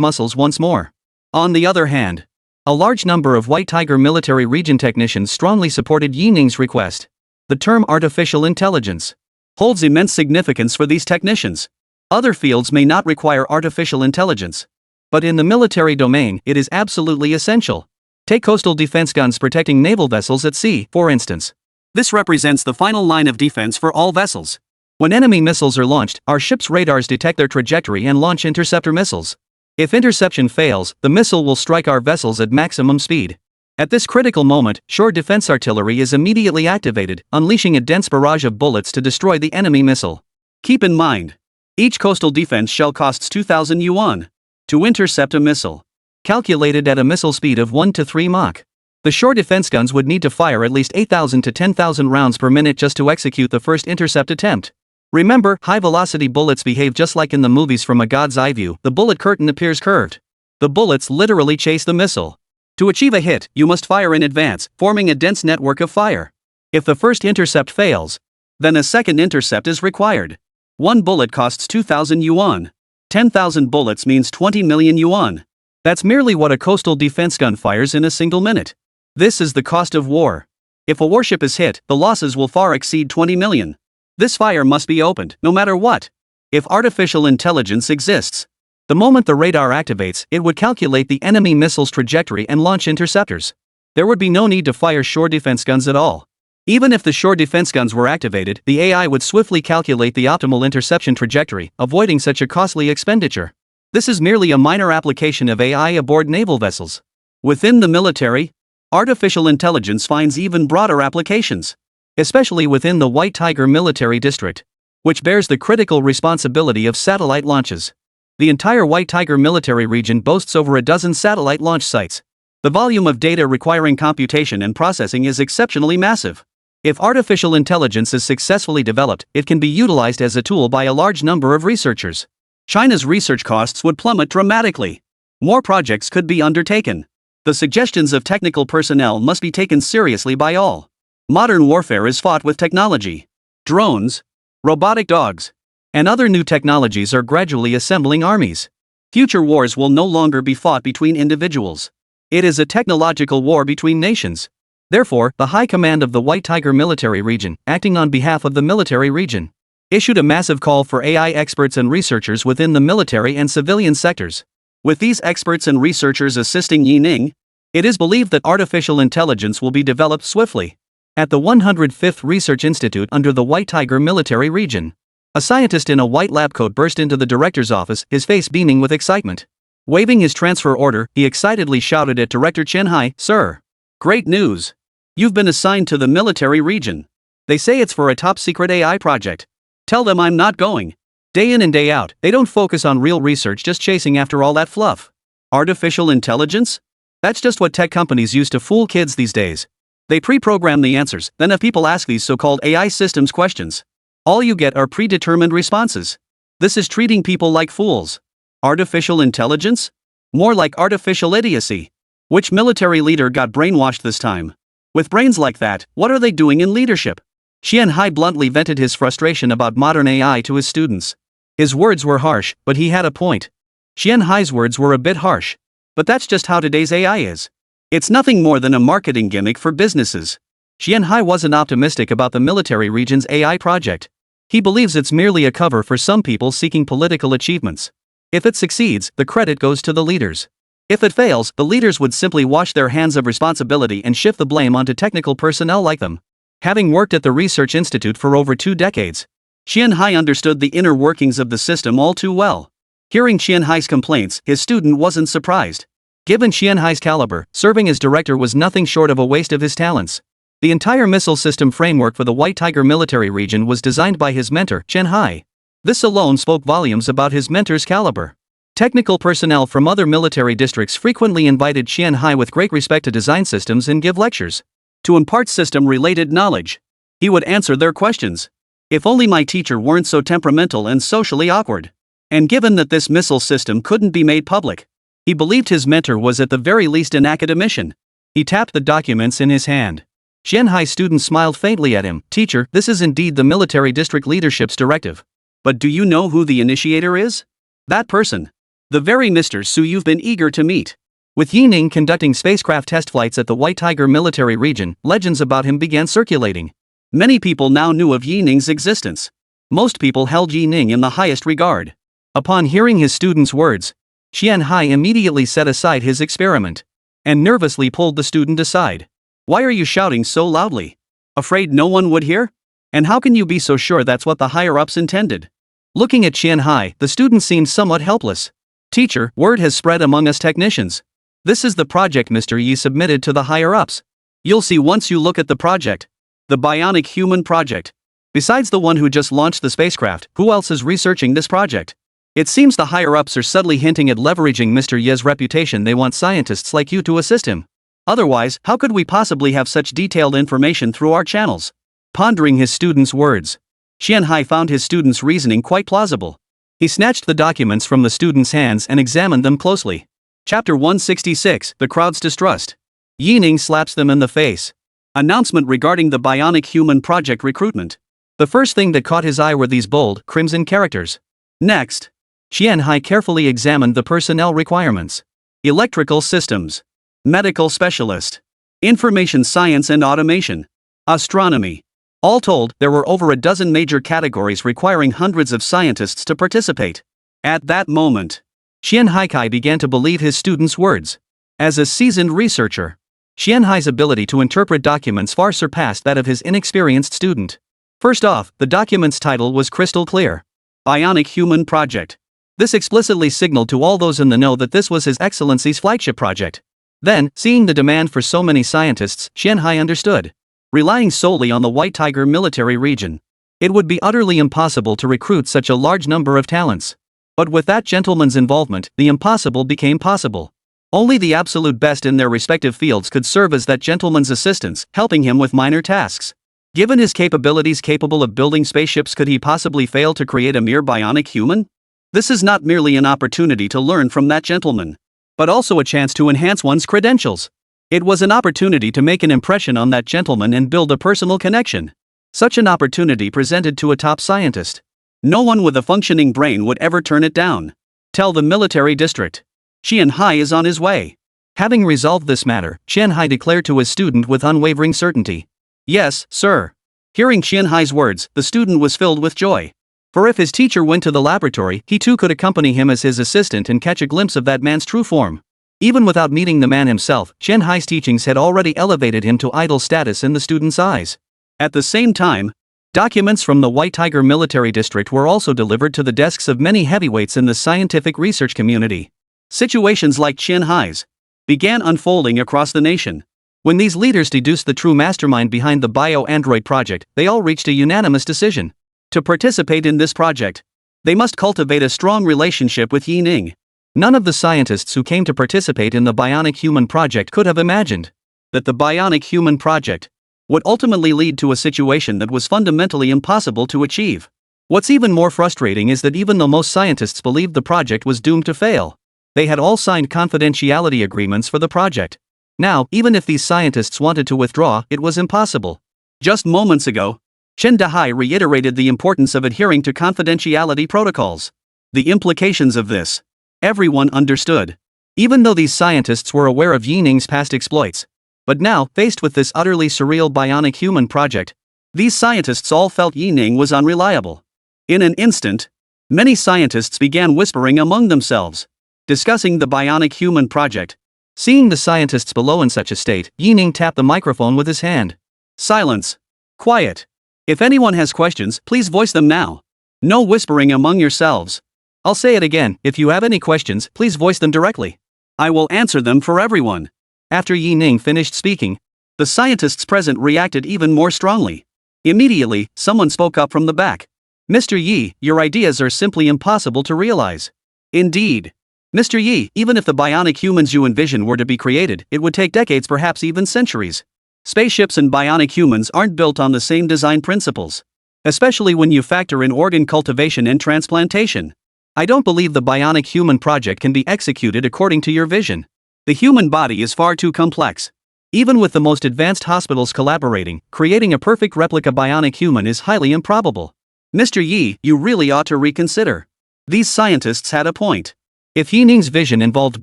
muscles once more. On the other hand, a large number of White Tiger military region technicians strongly supported Yi Ning's request. The term artificial intelligence holds immense significance for these technicians. Other fields may not require artificial intelligence, but in the military domain, it is absolutely essential. Take coastal defense guns protecting naval vessels at sea, for instance. This represents the final line of defense for all vessels. When enemy missiles are launched, our ship's radars detect their trajectory and launch interceptor missiles. If interception fails, the missile will strike our vessels at maximum speed. At this critical moment, shore defense artillery is immediately activated, unleashing a dense barrage of bullets to destroy the enemy missile. Keep in mind, each coastal defense shell costs 2,000 yuan to intercept a missile, calculated at a missile speed of 1 to 3 Mach. The shore defense guns would need to fire at least 8,000 to 10,000 rounds per minute just to execute the first intercept attempt. Remember, high-velocity bullets behave just like in the movies. From a god's eye view, the bullet curtain appears curved. The bullets literally chase the missile. To achieve a hit, you must fire in advance, forming a dense network of fire. If the first intercept fails, then a second intercept is required. One bullet costs 2,000 yuan. 10,000 bullets means 20 million yuan. That's merely what a coastal defense gun fires in a single minute. This is the cost of war. If a warship is hit, the losses will far exceed 20 million. This fire must be opened, no matter what. If artificial intelligence exists, The moment the radar activates, it would calculate the enemy missile's trajectory and launch interceptors. There would be no need to fire shore defense guns at all. Even if the shore defense guns were activated, the AI would swiftly calculate the optimal interception trajectory, avoiding such a costly expenditure. This is merely a minor application of AI aboard naval vessels. Within the military, artificial intelligence finds even broader applications, especially within the White Tiger Military District, which bears the critical responsibility of satellite launches. The entire White Tiger military region boasts over a dozen satellite launch sites. The volume of data requiring computation and processing is exceptionally massive. If artificial intelligence is successfully developed, it can be utilized as a tool by a large number of researchers. China's research costs would plummet dramatically. More projects could be undertaken. The suggestions of technical personnel must be taken seriously by all. Modern warfare is fought with technology. Drones, robotic dogs, and other new technologies are gradually assembling armies. Future wars will no longer be fought between individuals. It is a technological war between nations. Therefore, the High Command of the White Tiger Military Region, acting on behalf of the military region, issued a massive call for AI experts and researchers within the military and civilian sectors. With these experts and researchers assisting Yining, it is believed that artificial intelligence will be developed swiftly. At the 105th Research Institute under the White Tiger Military Region, a scientist in a white lab coat burst into the director's office, his face beaming with excitement. Waving his transfer order, he excitedly shouted at Director Chen Hai, "Sir! Great news! You've been assigned to the military region. They say it's for a top-secret AI project. Tell them I'm not going." Day in and day out, they don't focus on real research, just chasing after all that fluff. Artificial intelligence? That's just what tech companies use to fool kids these days. They pre-program the answers, then have people ask these so-called AI systems questions. All you get are predetermined responses. This is treating people like fools. Artificial intelligence? More like artificial idiocy. Which military leader got brainwashed this time? With brains like that, what are they doing in leadership? Qian Hai bluntly vented his frustration about modern AI to his students. His words were harsh, but he had a point. Qian Hai's words were a bit harsh. But that's just how today's AI is. It's nothing more than a marketing gimmick for businesses. Qian Hai wasn't optimistic about the military region's AI project. He believes it's merely a cover for some people seeking political achievements. If it succeeds, the credit goes to the leaders. If it fails, the leaders would simply wash their hands of responsibility and shift the blame onto technical personnel like them. Having worked at the Research Institute for over 2 decades, Qian Hai understood the inner workings of the system all too well. Hearing Qian Hai's complaints, his student wasn't surprised. Given Qian Hai's caliber, serving as director was nothing short of a waste of his talents. The entire missile system framework for the White Tiger military region was designed by his mentor, Qian Hai. This alone spoke volumes about his mentor's caliber. Technical personnel from other military districts frequently invited Qian Hai with great respect to design systems and give lectures. To impart system-related knowledge. He would answer their questions. If only my teacher weren't so temperamental and socially awkward. And given that this missile system couldn't be made public, he believed his mentor was at the very least an academician. He tapped the documents in his hand. Qian Hai's student smiled faintly at him. "Teacher, this is indeed the military district leadership's directive. But do you know who the initiator is? That person. The very Mr. Su you've been eager to meet." With Yining conducting spacecraft test flights at the White Tiger military region, legends about him began circulating. Many people now knew of Yining's existence. Most people held Yining in the highest regard. Upon hearing his student's words, Qian Hai immediately set aside his experiment and nervously pulled the student aside. "Why are you shouting so loudly? Afraid no one would hear? And how can you be so sure that's what the higher-ups intended?" Looking at Qian Hai, the student seemed somewhat helpless. "Teacher, word has spread among us technicians. This is the project Mr. Yi submitted to the higher-ups. You'll see once you look at the project. The Bionic Human Project. Besides the one who just launched the spacecraft, who else is researching this project? It seems the higher-ups are subtly hinting at leveraging Mr. Ye's reputation. They want scientists like you to assist him. Otherwise, how could we possibly have such detailed information through our channels?" Pondering his student's words, Qian Hai found his student's reasoning quite plausible. He snatched the documents from the student's hands and examined them closely. Chapter 166, The Crowd's Distrust. Yining slaps them in the face. Announcement regarding the Bionic Human Project recruitment. The first thing that caught his eye were these bold, crimson characters. Next, Qian Hai carefully examined the personnel requirements. Electrical systems. Medical specialist. Information science and automation. Astronomy. All told, there were over a dozen major categories requiring hundreds of scientists to participate. At that moment, Qian Haikai began to believe his students' words. As a seasoned researcher, Qian Hai's ability to interpret documents far surpassed that of his inexperienced student. First off, the document's title was crystal clear: Bionic Human Project. This explicitly signaled to all those in the know that this was His Excellency's flagship project. Then, seeing the demand for so many scientists, Qian Hai understood. Relying solely on the White Tiger military region, it would be utterly impossible to recruit such a large number of talents. But with that gentleman's involvement, the impossible became possible. Only the absolute best in their respective fields could serve as that gentleman's assistants, helping him with minor tasks. Given his capabilities capable of building spaceships, could he possibly fail to create a mere bionic human? This is not merely an opportunity to learn from that gentleman, but also a chance to enhance one's credentials. It was an opportunity to make an impression on that gentleman and build a personal connection. Such an opportunity presented to a top scientist. No one with a functioning brain would ever turn it down. Tell the military district. Qian Hai is on his way. Having resolved this matter, Qian Hai declared to his student with unwavering certainty. Yes, sir. Hearing Qian Hai's words, the student was filled with joy. For if his teacher went to the laboratory, he too could accompany him as his assistant and catch a glimpse of that man's true form. Even without meeting the man himself, Qian Hai's teachings had already elevated him to idol status in the student's eyes. At the same time, documents from the White Tiger military district were also delivered to the desks of many heavyweights in the scientific research community. Situations like Qian Hai's began unfolding across the nation. When these leaders deduced the true mastermind behind the bio-android project, they all reached a unanimous decision. To participate in this project, they must cultivate a strong relationship with Yi Ning. None of the scientists who came to participate in the Bionic Human Project could have imagined that the Bionic Human Project would ultimately lead to a situation that was fundamentally impossible to achieve. What's even more frustrating is that even though most scientists believed the project was doomed to fail, they had all signed confidentiality agreements for the project. Now, even if these scientists wanted to withdraw, it was impossible. Just moments ago, Chen Dahai reiterated the importance of adhering to confidentiality protocols. The implications of this, everyone understood. Even though these scientists were aware of Yi Ning's past exploits. But now, faced with this utterly surreal bionic human project, these scientists all felt Yi Ning was unreliable. In an instant, many scientists began whispering among themselves, discussing the bionic human project. Seeing the scientists below in such a state, Yi Ning tapped the microphone with his hand. Silence. Quiet. If anyone has questions, please voice them now. No whispering among yourselves. I'll say it again, if you have any questions, please voice them directly. I will answer them for everyone. After Yi Ning finished speaking, the scientists present reacted even more strongly. Immediately, someone spoke up from the back. Mr. Yi, your ideas are simply impossible to realize. Indeed. Mr. Yi, even if the bionic humans you envision were to be created, it would take decades, perhaps even centuries. Spaceships and bionic humans aren't built on the same design principles. Especially when you factor in organ cultivation and transplantation. I don't believe the bionic human project can be executed according to your vision. The human body is far too complex. Even with the most advanced hospitals collaborating, creating a perfect replica bionic human is highly improbable. Mr. Yi, you really ought to reconsider. These scientists had a point. If Yi Ning's vision involved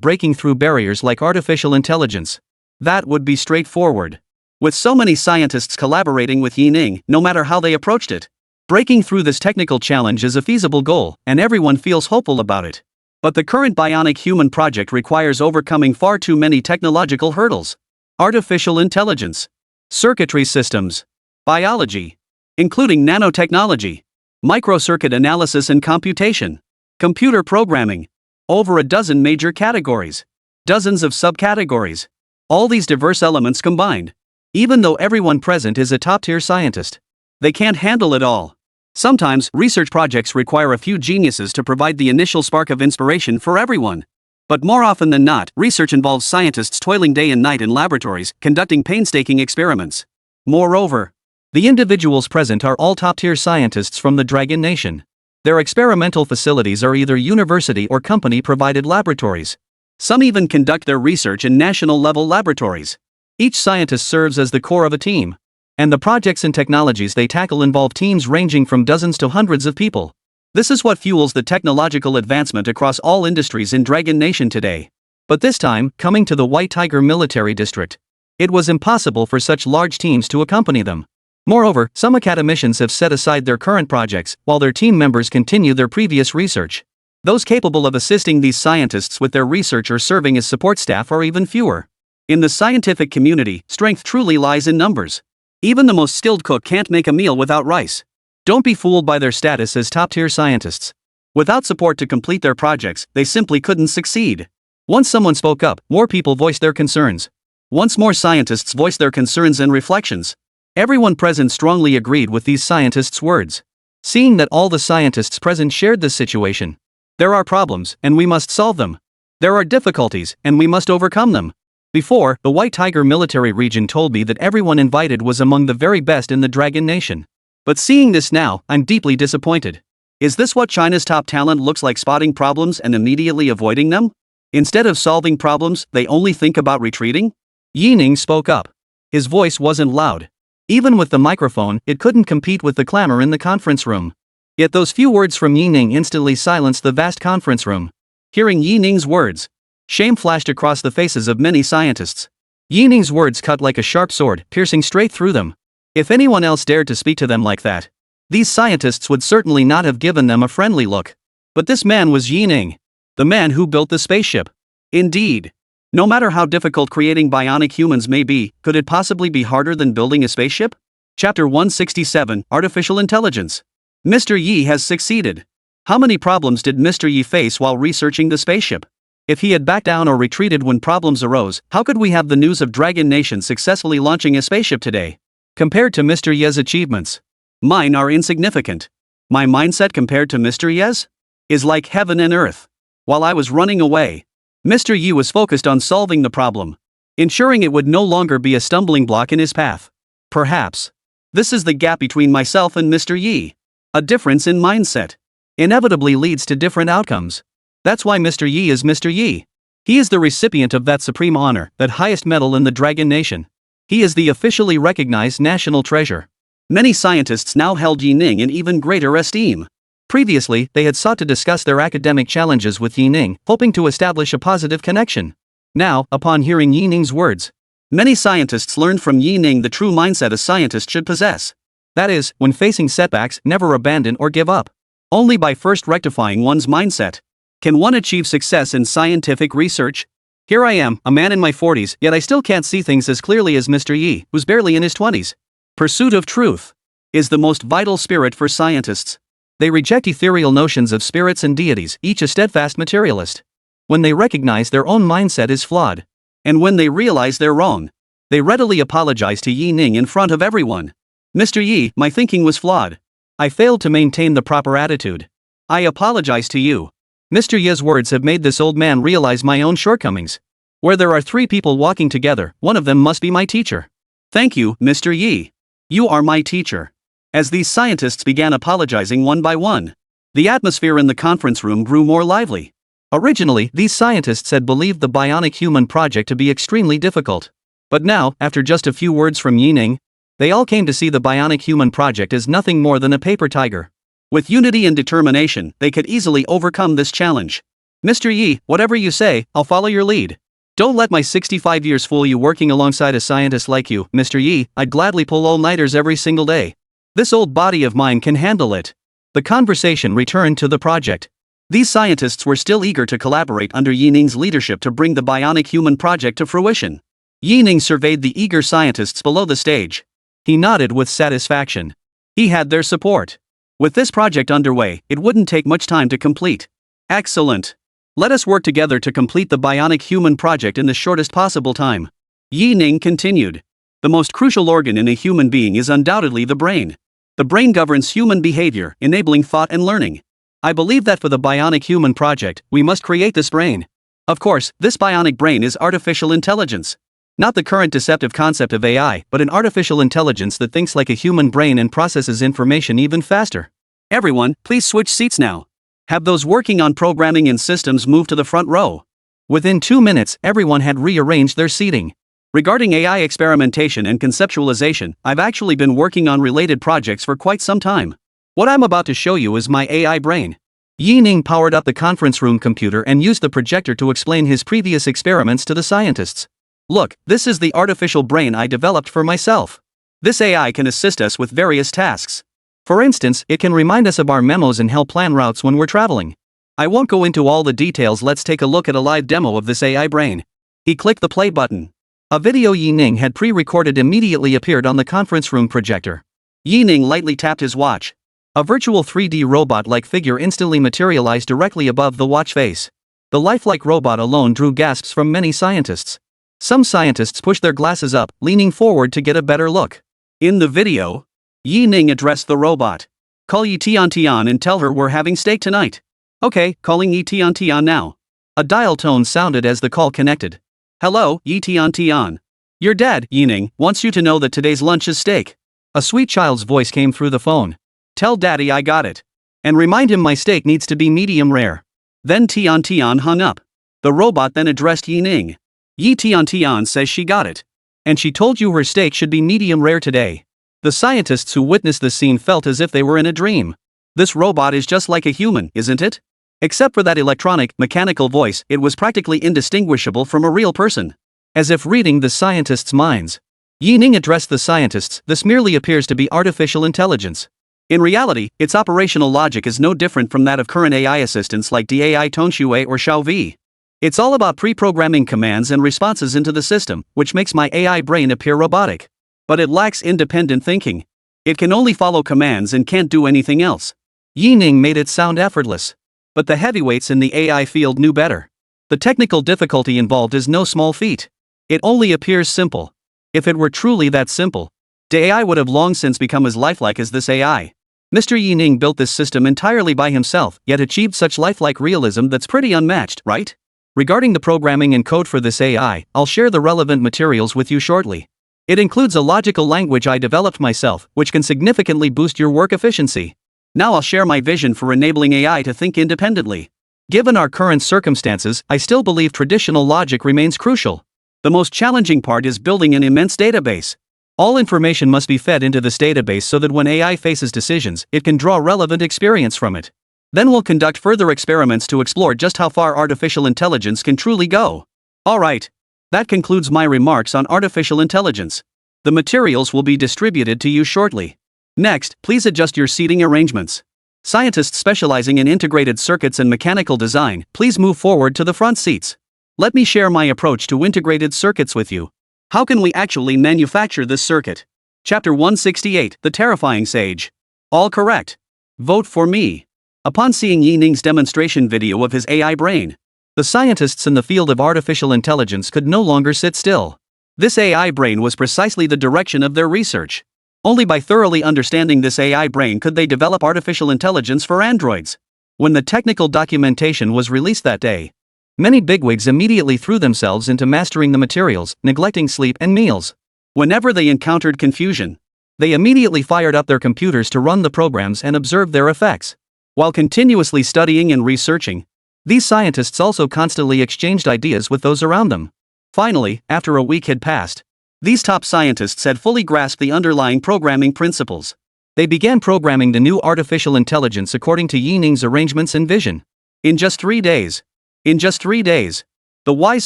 breaking through barriers like artificial intelligence, that would be straightforward. With so many scientists collaborating with Yi Ning, no matter how they approached it, breaking through this technical challenge is a feasible goal, and everyone feels hopeful about it. But the current bionic human project requires overcoming far too many technological hurdles. Artificial intelligence, circuitry systems, biology, including nanotechnology, microcircuit analysis and computation, computer programming, over a dozen major categories, dozens of subcategories. All these diverse elements combined. Even though everyone present is a top-tier scientist, they can't handle it all. Sometimes, research projects require a few geniuses to provide the initial spark of inspiration for everyone. But more often than not, research involves scientists toiling day and night in laboratories, conducting painstaking experiments. Moreover, the individuals present are all top-tier scientists from the Dragon Nation. Their experimental facilities are either university or company-provided laboratories. Some even conduct their research in national-level laboratories. Each scientist serves as the core of a team. And the projects and technologies they tackle involve teams ranging from dozens to hundreds of people. This is what fuels the technological advancement across all industries in Dragon Nation today. But this time, coming to the White Tiger military district, it was impossible for such large teams to accompany them. Moreover, some academicians have set aside their current projects, while their team members continue their previous research. Those capable of assisting these scientists with their research or serving as support staff are even fewer. In the scientific community, strength truly lies in numbers. Even the most skilled cook can't make a meal without rice. Don't be fooled by their status as top-tier scientists. Without support to complete their projects, they simply couldn't succeed. Once someone spoke up, more people voiced their concerns. Once more scientists voiced their concerns and reflections. Everyone present strongly agreed with these scientists' words. Seeing that all the scientists present shared this situation. There are problems, and we must solve them. There are difficulties, and we must overcome them. Before, the White Tiger military region told me that everyone invited was among the very best in the Dragon Nation. But seeing this now, I'm deeply disappointed. Is this what China's top talent looks like, spotting problems and immediately avoiding them? Instead of solving problems, they only think about retreating? Yi Ning spoke up. His voice wasn't loud. Even with the microphone, it couldn't compete with the clamor in the conference room. Yet those few words from Yi Ning instantly silenced the vast conference room. Hearing Yi Ning's words, shame flashed across the faces of many scientists. Yi Ning's words cut like a sharp sword, piercing straight through them. If anyone else dared to speak to them like that, these scientists would certainly not have given them a friendly look. But this man was Yi Ning, the man who built the spaceship. Indeed. No matter how difficult creating bionic humans may be, could it possibly be harder than building a spaceship? Chapter 167, Artificial Intelligence. Mr. Yi has succeeded. How many problems did Mr. Yi face while researching the spaceship? If he had backed down or retreated when problems arose, how could we have the news of Dragon Nation successfully launching a spaceship today? Compared to Mr. Ye's achievements, mine are insignificant. My mindset compared to Mr. Ye's is like heaven and earth. While I was running away, Mr. Yi was focused on solving the problem, ensuring it would no longer be a stumbling block in his path. Perhaps this is the gap between myself and Mr. Yi. A difference in mindset inevitably leads to different outcomes. That's why Mr. Yi is Mr. Yi. He is the recipient of that supreme honor, that highest medal in the Dragon Nation. He is the officially recognized national treasure. Many scientists now held Yi Ning in even greater esteem. Previously, they had sought to discuss their academic challenges with Yi Ning, hoping to establish a positive connection. Now, upon hearing Yi Ning's words, many scientists learned from Yi Ning the true mindset a scientist should possess. That is, when facing setbacks, never abandon or give up. Only by first rectifying one's mindset can one achieve success in scientific research. Here I am, a man in my 40s, yet I still can't see things as clearly as Mr. Yi, who's barely in his 20s. Pursuit of truth is the most vital spirit for scientists. They reject ethereal notions of spirits and deities, each a steadfast materialist. When they recognize their own mindset is flawed, and when they realize they're wrong, they readily apologize to Yi Ning in front of everyone. Mr. Yi, my thinking was flawed. I failed to maintain the proper attitude. I apologize to you. Mr. Yi's words have made this old man realize my own shortcomings. Where there are three people walking together, one of them must be my teacher. Thank you, Mr. Yi. You are my teacher. As these scientists began apologizing one by one, the atmosphere in the conference room grew more lively. Originally, these scientists had believed the bionic human project to be extremely difficult. But now, after just a few words from Yi Ning, they all came to see the bionic human project as nothing more than a paper tiger. With unity and determination, they could easily overcome this challenge. Mr. Yi, whatever you say, I'll follow your lead. Don't let my 65 years fool you. Working alongside a scientist like you, Mr. Yi, I'd gladly pull all-nighters every single day. This old body of mine can handle it. The conversation returned to the project. These scientists were still eager to collaborate under Yi Ning's leadership to bring the bionic human project to fruition. Yi Ning surveyed the eager scientists below the stage. He nodded with satisfaction. He had their support. With this project underway, it wouldn't take much time to complete. Excellent. Let us work together to complete the bionic human project in the shortest possible time. Yi Ning continued. The most crucial organ in a human being is undoubtedly the brain. The brain governs human behavior, enabling thought and learning. I believe that for the bionic human project, we must create this brain. Of course, this bionic brain is artificial intelligence. Not the current deceptive concept of AI, but an artificial intelligence that thinks like a human brain and processes information even faster. Everyone, please switch seats now. Have those working on programming and systems move to the front row. Within 2 minutes, everyone had rearranged their seating. Regarding AI experimentation and conceptualization, I've actually been working on related projects for quite some time. What I'm about to show you is my AI brain. Yi Ning powered up the conference room computer and used the projector to explain his previous experiments to the scientists. Look, this is the artificial brain I developed for myself. This AI can assist us with various tasks. For instance, it can remind us of our memos and help plan routes when we're traveling. I won't go into all the details, let's take a look at a live demo of this AI brain. He clicked the play button. A video Yi Ning had pre-recorded immediately appeared on the conference room projector. Yi Ning lightly tapped his watch. A virtual 3D robot-like figure instantly materialized directly above the watch face. The lifelike robot alone drew gasps from many scientists. Some scientists pushed their glasses up, leaning forward to get a better look. In the video, Yi Ning addressed the robot. Call Yi Tian Tian and tell her we're having steak tonight. Okay, calling Yi Tian Tian now. A dial tone sounded as the call connected. Hello, Yi Tian Tian. Your dad, Yi Ning, wants you to know that today's lunch is steak. A sweet child's voice came through the phone. Tell daddy I got it. And remind him my steak needs to be medium rare. Then Tian Tian hung up. The robot then addressed Yi Ning. Yi Tian Tian says she got it. And she told you her steak should be medium rare today. The scientists who witnessed this scene felt as if they were in a dream. This robot is just like a human, isn't it? Except for that electronic, mechanical voice, it was practically indistinguishable from a real person. As if reading the scientists' minds. Yi Ning addressed the scientists, this merely appears to be artificial intelligence. In reality, its operational logic is no different from that of current AI assistants like DAI Tongxue or Xiaovi. It's all about pre-programming commands and responses into the system, which makes my AI brain appear robotic. But it lacks independent thinking. It can only follow commands and can't do anything else. Yi Ning made it sound effortless. But the heavyweights in the AI field knew better. The technical difficulty involved is no small feat. It only appears simple. If it were truly that simple, the AI would have long since become as lifelike as this AI. Mr. Yi Ning built this system entirely by himself, yet achieved such lifelike realism that's pretty unmatched, right? Regarding the programming and code for this AI, I'll share the relevant materials with you shortly. It includes a logical language I developed myself, which can significantly boost your work efficiency. Now I'll share my vision for enabling AI to think independently. Given our current circumstances, I still believe traditional logic remains crucial. The most challenging part is building an immense database. All information must be fed into this database so that when AI faces decisions, it can draw relevant experience from it. Then we'll conduct further experiments to explore just how far artificial intelligence can truly go. Alright. That concludes my remarks on artificial intelligence. The materials will be distributed to you shortly. Next, please adjust your seating arrangements. Scientists specializing in integrated circuits and mechanical design, please move forward to the front seats. Let me share my approach to integrated circuits with you. How can we actually manufacture this circuit? Chapter 168, The Terrifying Sage. All correct. Vote for me. Upon seeing Yi Ning's demonstration video of his AI brain, the scientists in the field of artificial intelligence could no longer sit still. This AI brain was precisely the direction of their research. Only by thoroughly understanding this AI brain could they develop artificial intelligence for androids. When the technical documentation was released that day, many bigwigs immediately threw themselves into mastering the materials, neglecting sleep and meals. Whenever they encountered confusion, they immediately fired up their computers to run the programs and observe their effects. While continuously studying and researching, these scientists also constantly exchanged ideas with those around them. Finally, after a week had passed, these top scientists had fully grasped the underlying programming principles. They began programming the new artificial intelligence according to Yi Ning's arrangements and vision. In just 3 days, the wise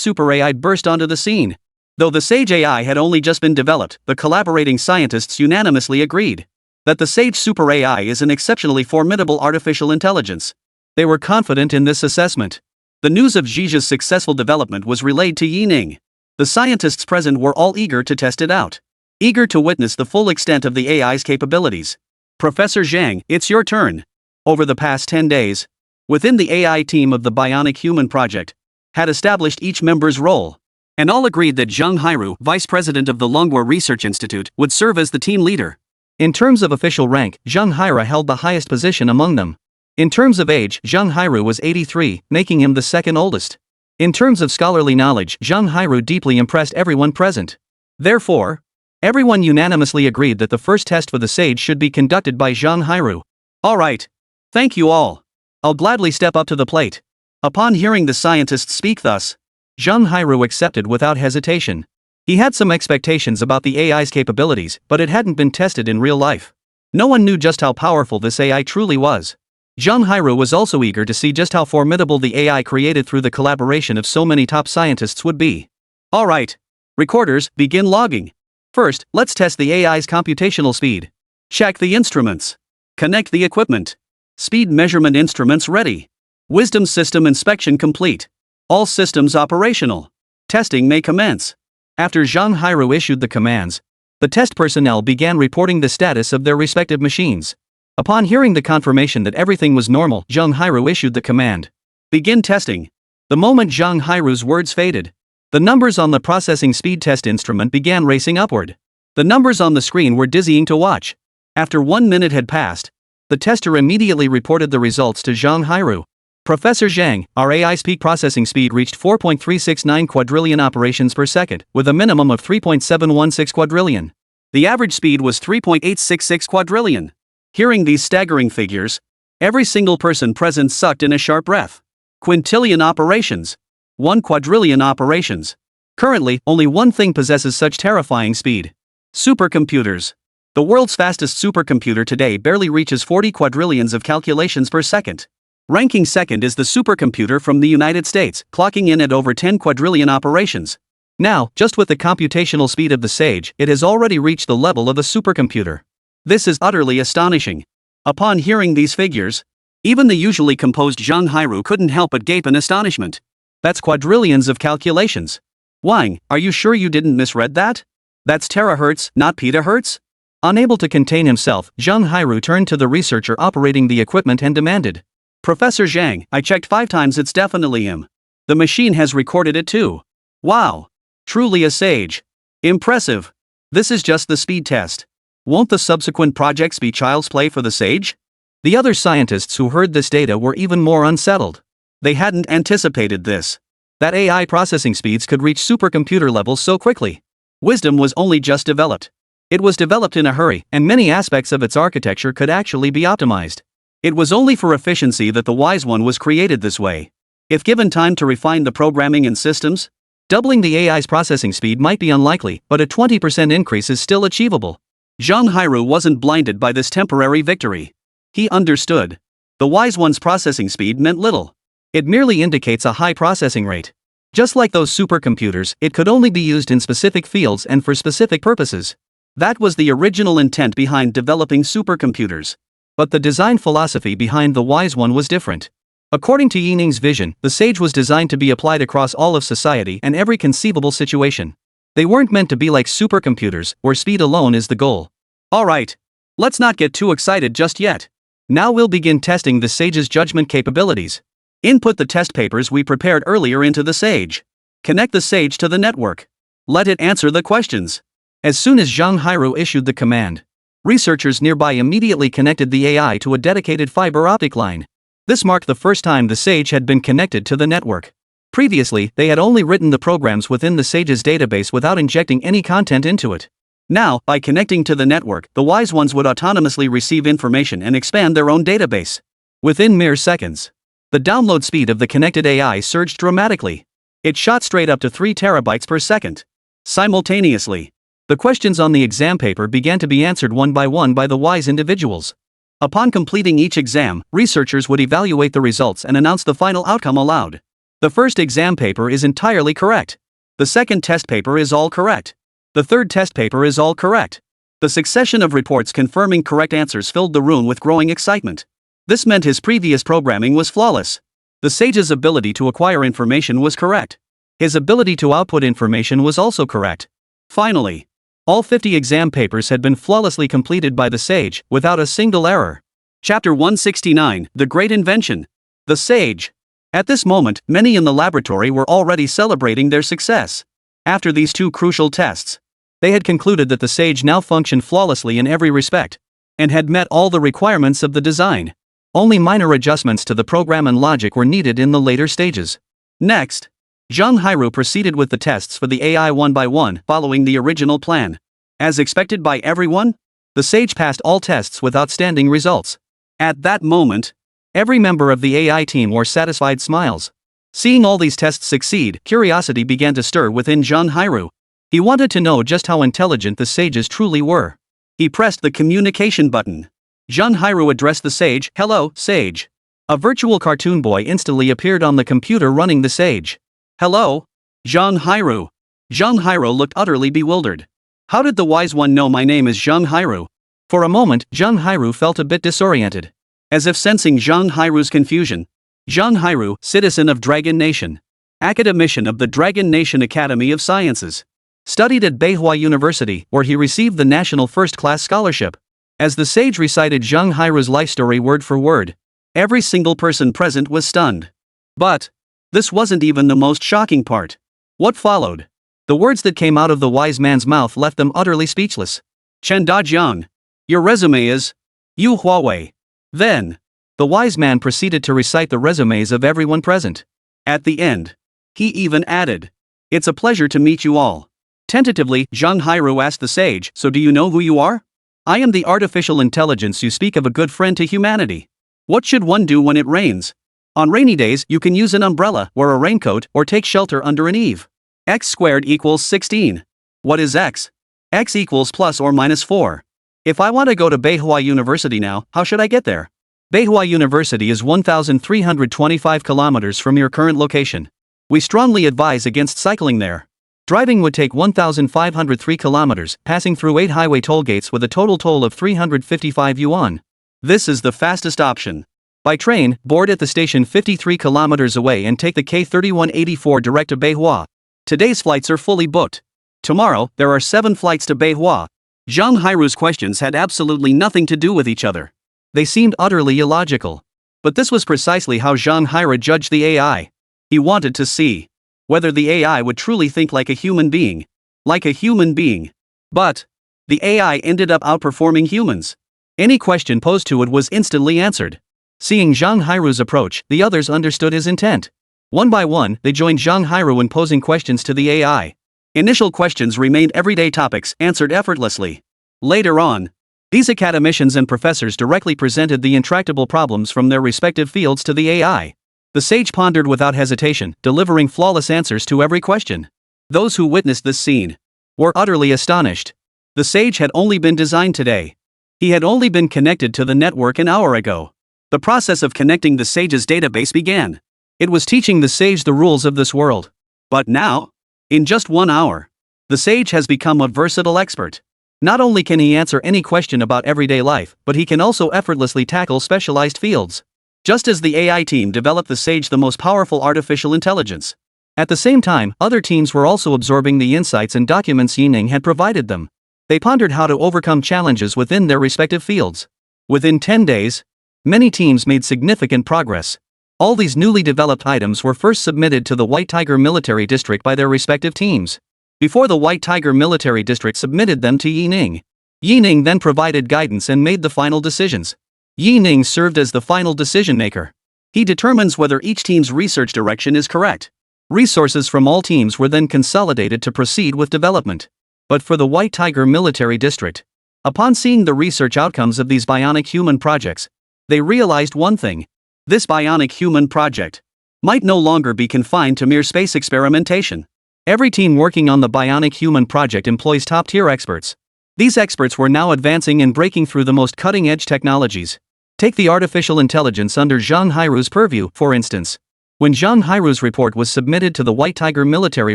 super AI burst onto the scene. Though the Sage AI had only just been developed, the collaborating scientists unanimously agreed that the Sage super AI is an exceptionally formidable artificial intelligence. They were confident in this assessment. The news of Zhizha's successful development was relayed to Yi Ning. The scientists present were all eager to test it out, eager to witness the full extent of the AI's capabilities. Professor Zhang, it's your turn. Over the past 10 days, within the AI team of the Bionic Human Project, had established each member's role, and all agreed that Zhang Hairu, vice president of the Longhua Research Institute, would serve as the team leader. In terms of official rank, Zhang Hairu held the highest position among them. In terms of age, Zhang Hairu was 83, making him the second oldest. In terms of scholarly knowledge, Zhang Hairu deeply impressed everyone present. Therefore, everyone unanimously agreed that the first test for the Sage should be conducted by Zhang Hairu. Alright. Thank you all. I'll gladly step up to the plate. Upon hearing the scientists speak thus, Zhang Hairu accepted without hesitation. He had some expectations about the AI's capabilities, but it hadn't been tested in real life. No one knew just how powerful this AI truly was. Zhang Hairu was also eager to see just how formidable the AI created through the collaboration of so many top scientists would be. Alright. Recorders, begin logging. First, let's test the AI's computational speed. Check the instruments. Connect the equipment. Speed measurement instruments ready. Wisdom system inspection complete. All systems operational. Testing may commence. After Zhang Hairu issued the commands, the test personnel began reporting the status of their respective machines. Upon hearing the confirmation that everything was normal, Zhang Hairu issued the command. Begin testing. The moment Zhang Hairu's words faded, the numbers on the processing speed test instrument began racing upward. The numbers on the screen were dizzying to watch. After 1 minute had passed, the tester immediately reported the results to Zhang Hairu. Professor Zhang, our AI's peak processing speed reached 4.369 quadrillion operations per second, with a minimum of 3.716 quadrillion. The average speed was 3.866 quadrillion. Hearing these staggering figures, every single person present sucked in a sharp breath. Quintillion operations. 1 quadrillion operations. Currently, only one thing possesses such terrifying speed. Supercomputers. The world's fastest supercomputer today barely reaches 40 quadrillions of calculations per second. Ranking second is the supercomputer from the United States, clocking in at over 10 quadrillion operations. Now, just with the computational speed of the Sage, it has already reached the level of a supercomputer. This is utterly astonishing. Upon hearing these figures, even the usually composed Zhang Hairu couldn't help but gape in astonishment. That's quadrillions of calculations. Wang, are you sure you didn't misread that? That's terahertz, not petahertz? Unable to contain himself, Zhang Hairu turned to the researcher operating the equipment and demanded. Professor Zhang, I checked 5 times, it's definitely him. The machine has recorded it too. Wow. Truly a sage. Impressive. This is just the speed test. Won't the subsequent projects be child's play for the sage? The other scientists who heard this data were even more unsettled. They hadn't anticipated this. That AI processing speeds could reach supercomputer levels so quickly. Wisdom was only just developed. It was developed in a hurry, and many aspects of its architecture could actually be optimized. It was only for efficiency that the Wise One was created this way. If given time to refine the programming and systems, doubling the AI's processing speed might be unlikely, but a 20% increase is still achievable. Zhang Hairu wasn't blinded by this temporary victory. He understood. The Wise One's processing speed meant little. It merely indicates a high processing rate. Just like those supercomputers, it could only be used in specific fields and for specific purposes. That was the original intent behind developing supercomputers. But the design philosophy behind the Wise One was different. According to Yining's vision, the Sage was designed to be applied across all of society and every conceivable situation. They weren't meant to be like supercomputers, where speed alone is the goal. Alright. Let's not get too excited just yet. Now we'll begin testing the Sage's judgment capabilities. Input the test papers we prepared earlier into the Sage. Connect the Sage to the network. Let it answer the questions. As soon as Zhang Hairu issued the command, researchers nearby immediately connected the AI to a dedicated fiber optic line. This marked the first time the Sage had been connected to the network. Previously, they had only written the programs within the Sage's database without injecting any content into it. Now, by connecting to the network, the Wise Ones would autonomously receive information and expand their own database. Within mere seconds, the download speed of the connected AI surged dramatically. It shot straight up to 3 terabytes per second. Simultaneously, the questions on the exam paper began to be answered one by the wise individuals. Upon completing each exam, researchers would evaluate the results and announce the final outcome aloud. The first exam paper is entirely correct. The second test paper is all correct. The third test paper is all correct. The succession of reports confirming correct answers filled the room with growing excitement. This meant his previous programming was flawless. The Sage's ability to acquire information was correct. His ability to output information was also correct. Finally, all 50 exam papers had been flawlessly completed by the Sage, without a single error. Chapter 169, The Great Invention. The Sage. At this moment, many in the laboratory were already celebrating their success. After these 2 crucial tests, they had concluded that the Sage now functioned flawlessly in every respect, and had met all the requirements of the design. Only minor adjustments to the program and logic were needed in the later stages. Next, Zhang Hairu proceeded with the tests for the AI one by one, following the original plan. As expected by everyone, the Sage passed all tests with outstanding results. At that moment, every member of the AI team wore satisfied smiles. Seeing all these tests succeed, curiosity began to stir within Zhang Hairu. He wanted to know just how intelligent the Sages truly were. He pressed the communication button. Zhang Hairu addressed the Sage, "Hello, Sage." A virtual cartoon boy instantly appeared on the computer running the Sage. "Hello? Zhang Hairu." Zhang Hairu looked utterly bewildered. How did the Wise One know my name is Zhang Hairu? For a moment, Zhang Hairu felt a bit disoriented. As if sensing Zhang Hairu's confusion, Zhang Hairu, citizen of Dragon Nation. Academician of the Dragon Nation Academy of Sciences. Studied at Beihua University, where he received the National First-Class Scholarship. As the sage recited Zhang Hairu's life story word for word, every single person present was stunned. But this wasn't even the most shocking part. What followed? The words that came out of the wise man's mouth left them utterly speechless. Chen Dajiang, your resume is Yu Huawei. Then, the wise man proceeded to recite the resumes of everyone present. At the end, he even added, "It's a pleasure to meet you all." Tentatively, Zhang Hairu asked the sage, "So do you know who you are?" "I am the artificial intelligence you speak of, a good friend to humanity." "What should one do when it rains?" "On rainy days, you can use an umbrella, wear a raincoat, or take shelter under an eave." X squared equals 16. What is x? X equals plus or minus 4. If I want to go to Beihua University now, how should I get there? Beihua University is 1,325 kilometers from your current location. We strongly advise against cycling there. Driving would take 1,503 kilometers, passing through 8 highway toll gates with a total toll of 355 yuan. This is the fastest option. By train, board at the station 53 kilometers away and take the K3184 direct to Beihua. Today's flights are fully booked. Tomorrow, there are 7 flights to Beihua. Zhang Hairu's questions had absolutely nothing to do with each other. They seemed utterly illogical. But this was precisely how Zhang Hairu judged the AI. He wanted to see whether the AI would truly think like a human being. Like a human being. But the AI ended up outperforming humans. Any question posed to it was instantly answered. Seeing Zhang Hairu's approach, the others understood his intent. One by one, they joined Zhang Hairu in posing questions to the AI. Initial questions remained everyday topics, answered effortlessly. Later on, these academicians and professors directly presented the intractable problems from their respective fields to the AI. The sage pondered without hesitation, delivering flawless answers to every question. Those who witnessed this scene were utterly astonished. The sage had only been designed today. He had only been connected to the network an hour ago. The process of connecting the sage's database began. It was teaching the sage the rules of this world. But now, in just 1 hour, the sage has become a versatile expert. Not only can he answer any question about everyday life, but he can also effortlessly tackle specialized fields. Just as the AI team developed the sage the most powerful artificial intelligence. At the same time, other teams were also absorbing the insights and documents Yining had provided them. They pondered how to overcome challenges within their respective fields. Within 10 days, many teams made significant progress. All these newly developed items were first submitted to the White Tiger Military District by their respective teams. Before the White Tiger Military District submitted them to Yining. Yining then provided guidance and made the final decisions. Yining served as the final decision maker. He determines whether each team's research direction is correct. Resources from all teams were then consolidated to proceed with development. But for the White Tiger Military District, upon seeing the research outcomes of these bionic human projects, they realized one thing. This bionic human project might no longer be confined to mere space experimentation. Every team working on the bionic human project employs top-tier experts. These experts were now advancing and breaking through the most cutting-edge technologies. Take the artificial intelligence under Zhang Hairu's purview, for instance. When Zhang Hairu's report was submitted to the White Tiger Military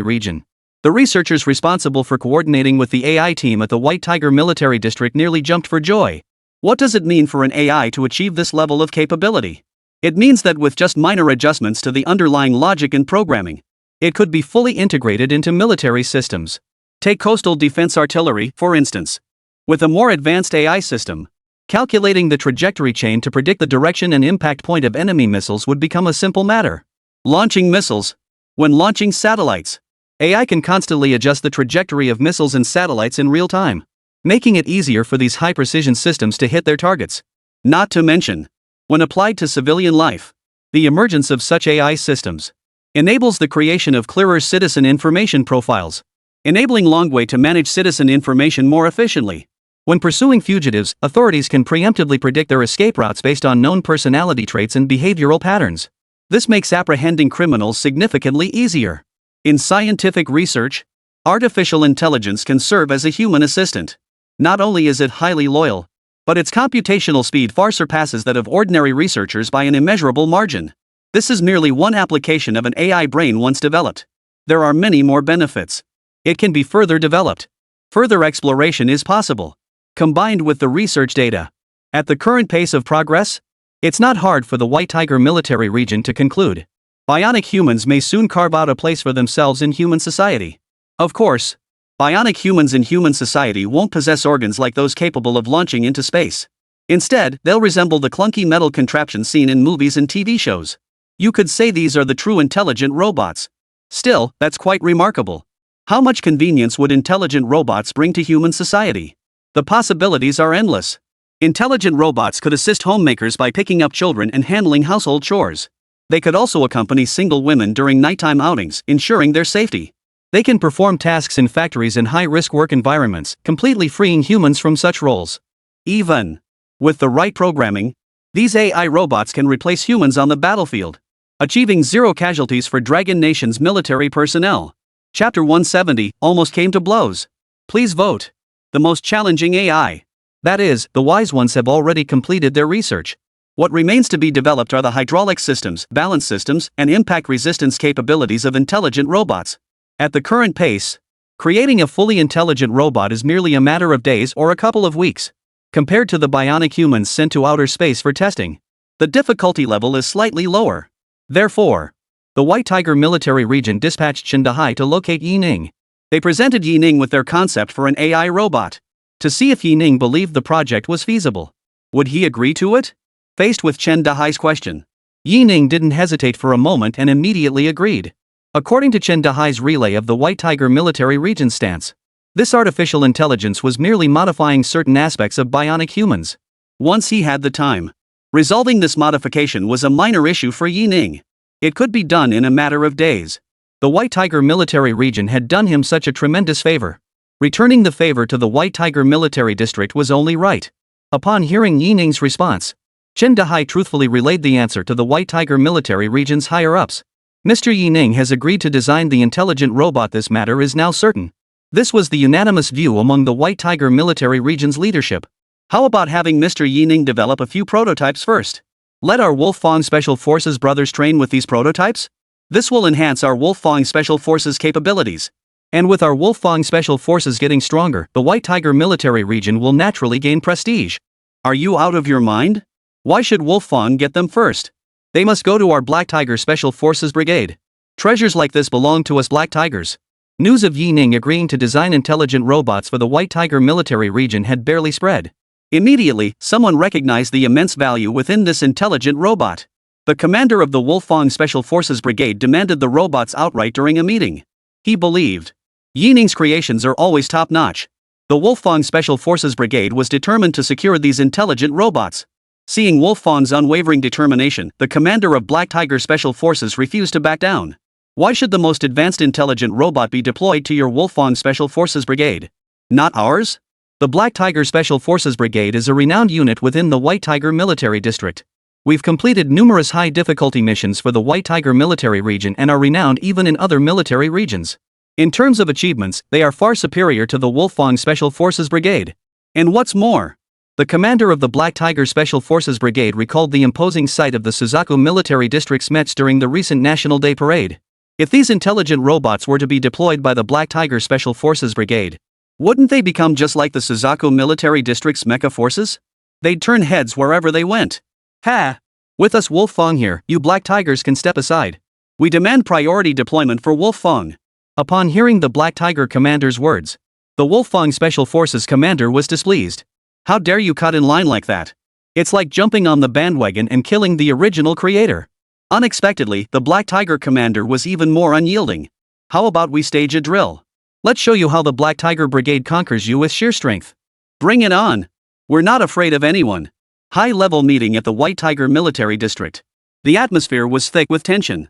Region, the researchers responsible for coordinating with the AI team at the White Tiger Military District nearly jumped for joy. What does it mean for an AI to achieve this level of capability? It means that with just minor adjustments to the underlying logic and programming, it could be fully integrated into military systems. Take coastal defense artillery, for instance. With a more advanced AI system, calculating the trajectory chain to predict the direction and impact point of enemy missiles would become a simple matter. Launching missiles. When launching satellites, AI can constantly adjust the trajectory of missiles and satellites in real time, making it easier for these high-precision systems to hit their targets. Not to mention, when applied to civilian life, the emergence of such AI systems enables the creation of clearer citizen information profiles, enabling Longway to manage citizen information more efficiently. When pursuing fugitives, authorities can preemptively predict their escape routes based on known personality traits and behavioral patterns. This makes apprehending criminals significantly easier. In scientific research, artificial intelligence can serve as a human assistant. Not only is it highly loyal, but its computational speed far surpasses that of ordinary researchers by an immeasurable margin. This is merely one application of an AI brain once developed. There are many more benefits. It can be further developed. Further exploration is possible. Combined with the research data. At the current pace of progress, It's not hard for the White Tiger military region to conclude. Bionic humans may soon carve out a place for themselves in human society. Of course, bionic humans in human society won't possess organs like those capable of launching into space. Instead, they'll resemble the clunky metal contraptions seen in movies and TV shows. You could say these are the true intelligent robots. Still, that's quite remarkable. How much convenience would intelligent robots bring to human society? The possibilities are endless. Intelligent robots could assist homemakers by picking up children and handling household chores. They could also accompany single women during nighttime outings, ensuring their safety. They can perform tasks in factories and high-risk work environments, completely freeing humans from such roles. Even with the right programming, these AI robots can replace humans on the battlefield, achieving zero casualties for Dragon Nation's military personnel. Chapter 170 almost came to blows. Please vote. The most challenging AI. That is, the wise ones have already completed their research. What remains to be developed are the hydraulic systems, balance systems, and impact resistance capabilities of intelligent robots. At the current pace, creating a fully intelligent robot is merely a matter of days or a couple of weeks. Compared to the bionic humans sent to outer space for testing, the difficulty level is slightly lower. Therefore, the White Tiger military region dispatched Chen Dahai to locate Yi Ning. They presented Yi Ning with their concept for an AI robot, to see if Yi Ning believed the project was feasible. Would he agree to it? Faced with Chen Dahai's question, Yi Ning didn't hesitate for a moment and immediately agreed. According to Chen Dahai's relay of the White Tiger military region's stance, this artificial intelligence was merely modifying certain aspects of bionic humans. Once he had the time, resolving this modification was a minor issue for Yi Ning. It could be done in a matter of days. The White Tiger military region had done him such a tremendous favor. Returning the favor to the White Tiger military district was only right. Upon hearing Yi Ning's response, Chen Dahai truthfully relayed the answer to the White Tiger military region's higher-ups. Mr. Yi Ning has agreed to design the intelligent robot. This matter is now certain. This was the unanimous view among the White Tiger military region's leadership. How about having Mr. Yi Ning develop a few prototypes first? Let our Wolfang Special Forces brothers train with these prototypes? This will enhance our Wolfang Special Forces capabilities. And with our Wolfang Special Forces getting stronger, the White Tiger military region will naturally gain prestige. Are you out of your mind? Why should Wolfang get them first? They must go to our Black Tiger Special Forces Brigade. Treasures like this belong to us Black Tigers. News of Yi Ning agreeing to design intelligent robots for the White Tiger military region had barely spread. Immediately, someone recognized the immense value within this intelligent robot. The commander of the Wolfang Special Forces Brigade demanded the robots outright during a meeting. He believed Yi Ning's creations are always top-notch. The Wolfang Special Forces Brigade was determined to secure these intelligent robots. Seeing Wolfang's unwavering determination, the commander of Black Tiger Special Forces refused to back down. Why should the most advanced intelligent robot be deployed to your Wolfang Special Forces Brigade? Not ours? The Black Tiger Special Forces Brigade is a renowned unit within the White Tiger military district. We've completed numerous high-difficulty missions for the White Tiger military region and are renowned even in other military regions. In terms of achievements, they are far superior to the Wolfang Special Forces Brigade. And what's more, the commander of the Black Tiger Special Forces Brigade recalled the imposing sight of the Suzaku military district's Mets during the recent National Day Parade. If these intelligent robots were to be deployed by the Black Tiger Special Forces Brigade, wouldn't they become just like the Suzaku military district's mecha forces? They'd turn heads wherever they went. Ha! With us Wolfang here, you Black Tigers can step aside. We demand priority deployment for Wolfang. Upon hearing the Black Tiger commander's words, the Wolfang Special Forces commander was displeased. How dare you cut in line like that? It's like jumping on the bandwagon and killing the original creator. Unexpectedly, the Black Tiger commander was even more unyielding. How about we stage a drill? Let's show you how the Black Tiger Brigade conquers you with sheer strength. Bring it on. We're not afraid of anyone. High-level meeting at the White Tiger military district. The atmosphere was thick with tension.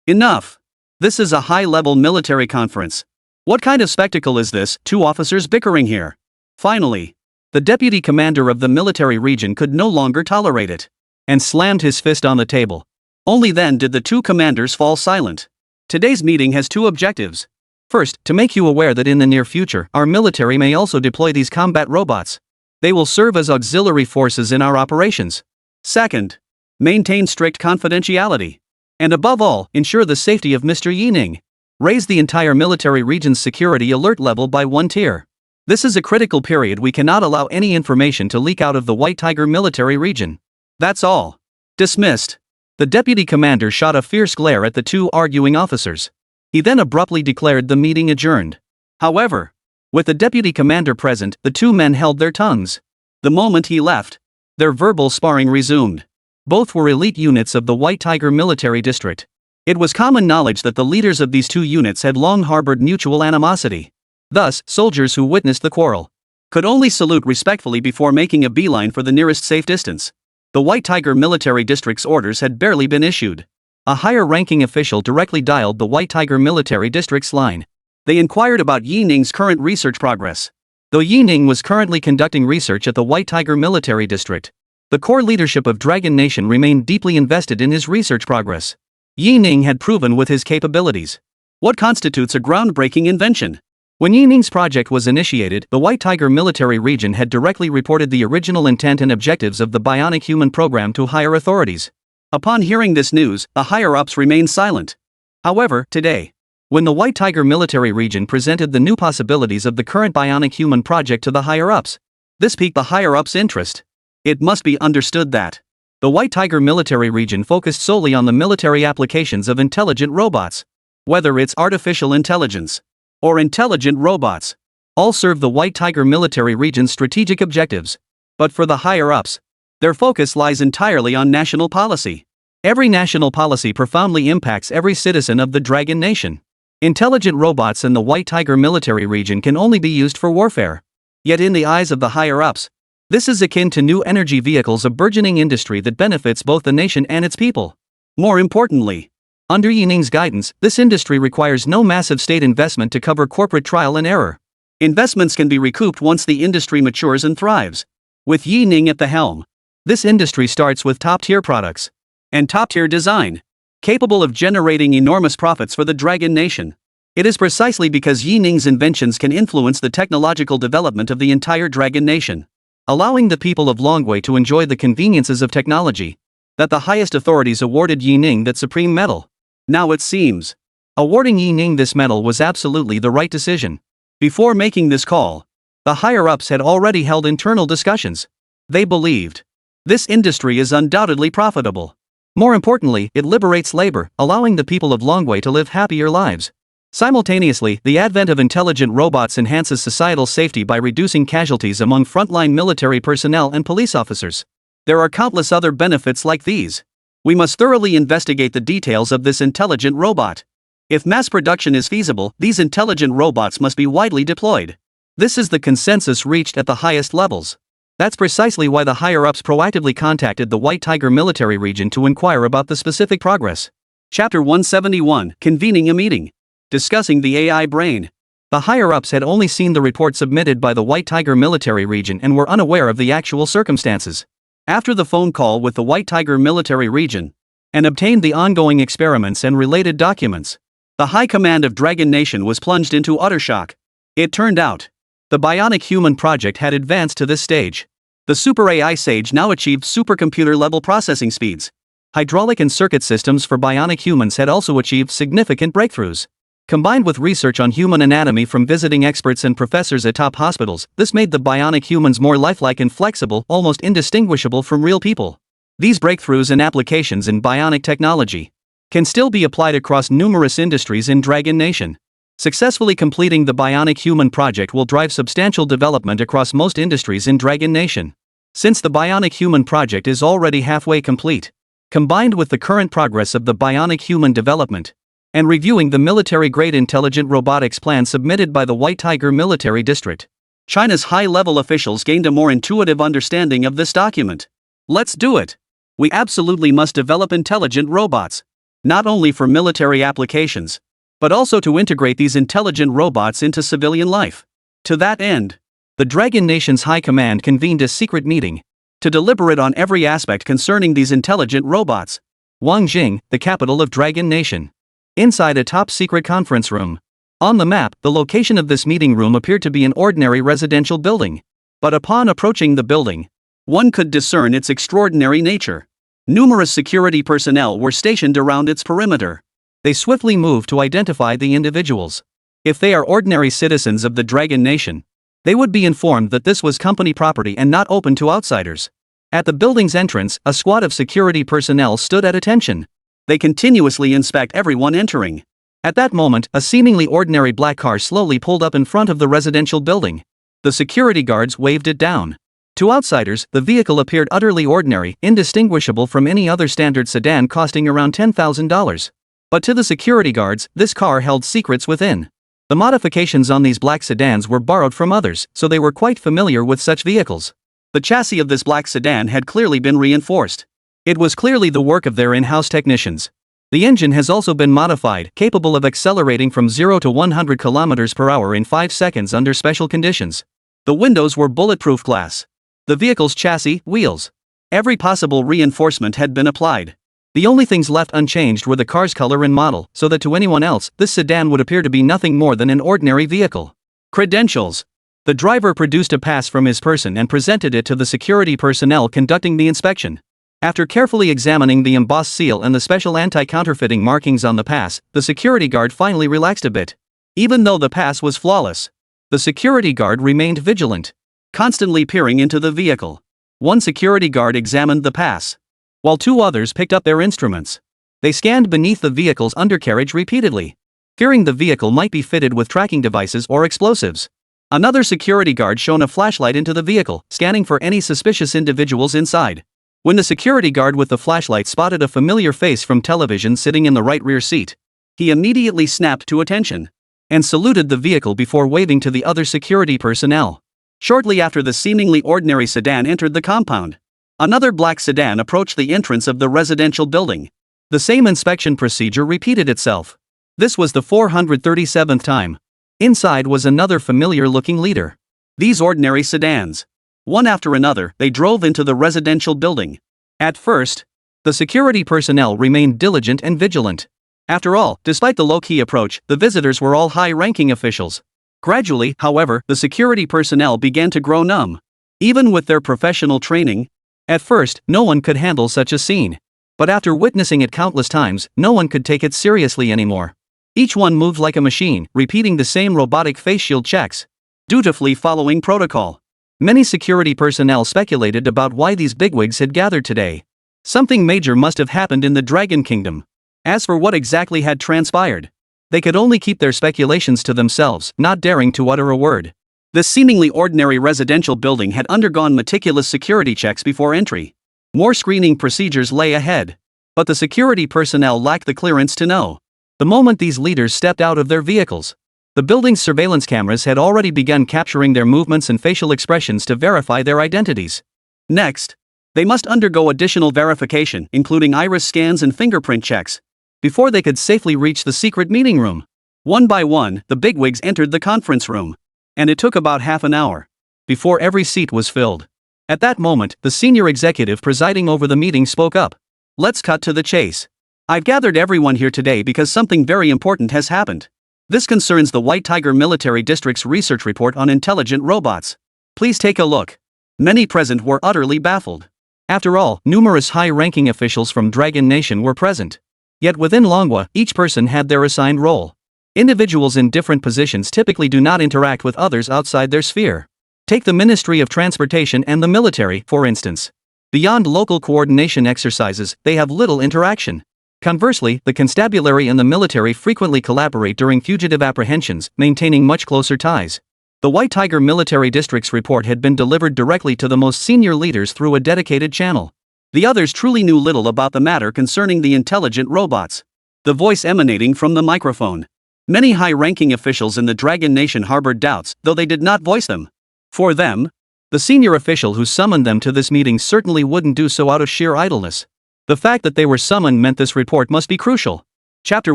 Enough. This is a high-level military conference. What kind of spectacle is this? Two officers bickering here. Finally, the deputy commander of the military region could no longer tolerate it, and slammed his fist on the table. Only then did the two commanders fall silent. Today's meeting has two objectives. First, to make you aware that in the near future, our military may also deploy these combat robots. They will serve as auxiliary forces in our operations. Second, maintain strict confidentiality. And above all, ensure the safety of Mr. Yi Ning. Raise the entire military region's security alert level by 1 tier. This is a critical period. We cannot allow any information to leak out of the White Tiger military region. That's all. Dismissed. The deputy commander shot a fierce glare at the two arguing officers. He then abruptly declared the meeting adjourned. However, with the deputy commander present, the two men held their tongues. The moment he left, their verbal sparring resumed. Both were elite units of the White Tiger Military District. It was common knowledge that the leaders of these two units had long harbored mutual animosity. Thus, soldiers who witnessed the quarrel could only salute respectfully before making a beeline for the nearest safe distance. The White Tiger Military District's orders had barely been issued. A higher-ranking official directly dialed the White Tiger Military District's line. They inquired about Yi Ning's current research progress. Though Yi Ning was currently conducting research at the White Tiger Military District, the core leadership of Dragon Nation remained deeply invested in his research progress. Yi Ning had proven with his capabilities what constitutes a groundbreaking invention. When Yi Ning's project was initiated, the White Tiger Military Region had directly reported the original intent and objectives of the Bionic Human program to higher authorities. Upon hearing this news, the higher-ups remained silent. However, today, when the White Tiger Military Region presented the new possibilities of the current Bionic Human project to the higher-ups, this piqued the higher-ups' interest. It must be understood that the White Tiger Military Region focused solely on the military applications of intelligent robots. Whether it's artificial intelligence or intelligent robots, all serve the White Tiger Military Region's strategic objectives. But for the higher-ups, their focus lies entirely on national policy. Every national policy profoundly impacts every citizen of the Dragon Nation. Intelligent robots in the White Tiger Military Region can only be used for warfare. Yet in the eyes of the higher-ups, this is akin to new energy vehicles, a burgeoning industry that benefits both the nation and its people. More importantly, under Yi Ning's guidance, this industry requires no massive state investment to cover corporate trial and error. Investments can be recouped once the industry matures and thrives. With Yi Ning at the helm, this industry starts with top-tier products and top-tier design, capable of generating enormous profits for the Dragon Nation. It is precisely because Yi Ning's inventions can influence the technological development of the entire Dragon Nation, allowing the people of Longwei to enjoy the conveniences of technology, that the highest authorities awarded Yi Ning that supreme medal. Now it seems, awarding Yi Ning this medal was absolutely the right decision. Before making this call, the higher-ups had already held internal discussions. They believed this industry is undoubtedly profitable. More importantly, it liberates labor, allowing the people of Longwei to live happier lives. Simultaneously, the advent of intelligent robots enhances societal safety by reducing casualties among frontline military personnel and police officers. There are countless other benefits like these. We must thoroughly investigate the details of this intelligent robot. If mass production is feasible, these intelligent robots must be widely deployed. This is the consensus reached at the highest levels. That's precisely why the higher-ups proactively contacted the White Tiger Military Region to inquire about the specific progress. Chapter 171, Convening a Meeting. Discussing the AI brain. The higher-ups had only seen the report submitted by the White Tiger Military Region and were unaware of the actual circumstances. After the phone call with the White Tiger Military Region, and obtained the ongoing experiments and related documents, the High Command of Dragon Nation was plunged into utter shock. It turned out, the Bionic Human project had advanced to this stage. The Super AI Sage now achieved supercomputer-level processing speeds. Hydraulic and circuit systems for bionic humans had also achieved significant breakthroughs. Combined with research on human anatomy from visiting experts and professors at top hospitals, this made the bionic humans more lifelike and flexible, almost indistinguishable from real people. These breakthroughs and applications in bionic technology can still be applied across numerous industries in Dragon Nation. Successfully completing the Bionic Human project will drive substantial development across most industries in Dragon Nation. Since the Bionic Human project is already halfway complete, combined with the current progress of the Bionic Human development, and reviewing the military-grade intelligent robotics plan submitted by the White Tiger Military District, China's high-level officials gained a more intuitive understanding of this document. Let's do it! We absolutely must develop intelligent robots, not only for military applications, but also to integrate these intelligent robots into civilian life. To that end, the Dragon Nation's High Command convened a secret meeting to deliberate on every aspect concerning these intelligent robots. Wangjing, the capital of Dragon Nation. Inside a top-secret conference room. On the map, the location of this meeting room appeared to be an ordinary residential building. But upon approaching the building, one could discern its extraordinary nature. Numerous security personnel were stationed around its perimeter. They swiftly moved to identify the individuals. If they are ordinary citizens of the Dragon Nation, they would be informed that this was company property and not open to outsiders. At the building's entrance, a squad of security personnel stood at attention. They continuously inspect everyone entering. At that moment, a seemingly ordinary black car slowly pulled up in front of the residential building. The security guards waved it down. To outsiders, the vehicle appeared utterly ordinary, indistinguishable from any other standard sedan costing around $10,000. But to the security guards, this car held secrets within. The modifications on these black sedans were borrowed from others, so they were quite familiar with such vehicles. The chassis of this black sedan had clearly been reinforced. It was clearly the work of their in-house technicians. The engine has also been modified, capable of accelerating from 0 to 100 km per hour in 5 seconds under special conditions. The windows were bulletproof glass. The vehicle's chassis, wheels. Every possible reinforcement had been applied. The only things left unchanged were the car's color and model, so that to anyone else, this sedan would appear to be nothing more than an ordinary vehicle. Credentials. The driver produced a pass from his person and presented it to the security personnel conducting the inspection. After carefully examining the embossed seal and the special anti-counterfeiting markings on the pass, the security guard finally relaxed a bit. Even though the pass was flawless, the security guard remained vigilant, constantly peering into the vehicle. One security guard examined the pass, while 2 others picked up their instruments. They scanned beneath the vehicle's undercarriage repeatedly, fearing the vehicle might be fitted with tracking devices or explosives. Another security guard shone a flashlight into the vehicle, scanning for any suspicious individuals inside. When the security guard with the flashlight spotted a familiar face from television sitting in the right rear seat, he immediately snapped to attention and saluted the vehicle before waving to the other security personnel. Shortly after the seemingly ordinary sedan entered the compound, another black sedan approached the entrance of the residential building. The same inspection procedure repeated itself. This was the 437th time. Inside was another familiar-looking leader. These ordinary sedans, one after another, they drove into the residential building. At first, the security personnel remained diligent and vigilant. After all, despite the low-key approach, the visitors were all high-ranking officials. Gradually, however, the security personnel began to grow numb. Even with their professional training, at first, no one could handle such a scene. But after witnessing it countless times, no one could take it seriously anymore. Each one moved like a machine, repeating the same robotic face shield checks, dutifully following protocol. Many security personnel speculated about why these bigwigs had gathered today. Something major must have happened in the Dragon Kingdom. As for what exactly had transpired, they could only keep their speculations to themselves, not daring to utter a word. This seemingly ordinary residential building had undergone meticulous security checks before entry. More screening procedures lay ahead, but the security personnel lacked the clearance to know. The moment these leaders stepped out of their vehicles, the building's surveillance cameras had already begun capturing their movements and facial expressions to verify their identities. Next, they must undergo additional verification, including iris scans and fingerprint checks, before they could safely reach the secret meeting room. One by one, the bigwigs entered the conference room, and it took about half an hour before every seat was filled. At that moment, the senior executive presiding over the meeting spoke up. "Let's cut to the chase. I've gathered everyone here today because something very important has happened. This concerns the White Tiger Military District's research report on intelligent robots. Please take a look." Many present were utterly baffled. After all, numerous high-ranking officials from Dragon Nation were present. Yet within Longwa, each person had their assigned role. Individuals in different positions typically do not interact with others outside their sphere. Take the Ministry of Transportation and the military, for instance. Beyond local coordination exercises, they have little interaction. Conversely, the constabulary and the military frequently collaborate during fugitive apprehensions, maintaining much closer ties. The White Tiger Military District's report had been delivered directly to the most senior leaders through a dedicated channel. The others truly knew little about the matter concerning the intelligent robots. The voice emanating from the microphone. Many high-ranking officials in the Dragon Nation harbored doubts, though they did not voice them. For them, the senior official who summoned them to this meeting certainly wouldn't do so out of sheer idleness. The fact that they were summoned meant this report must be crucial. Chapter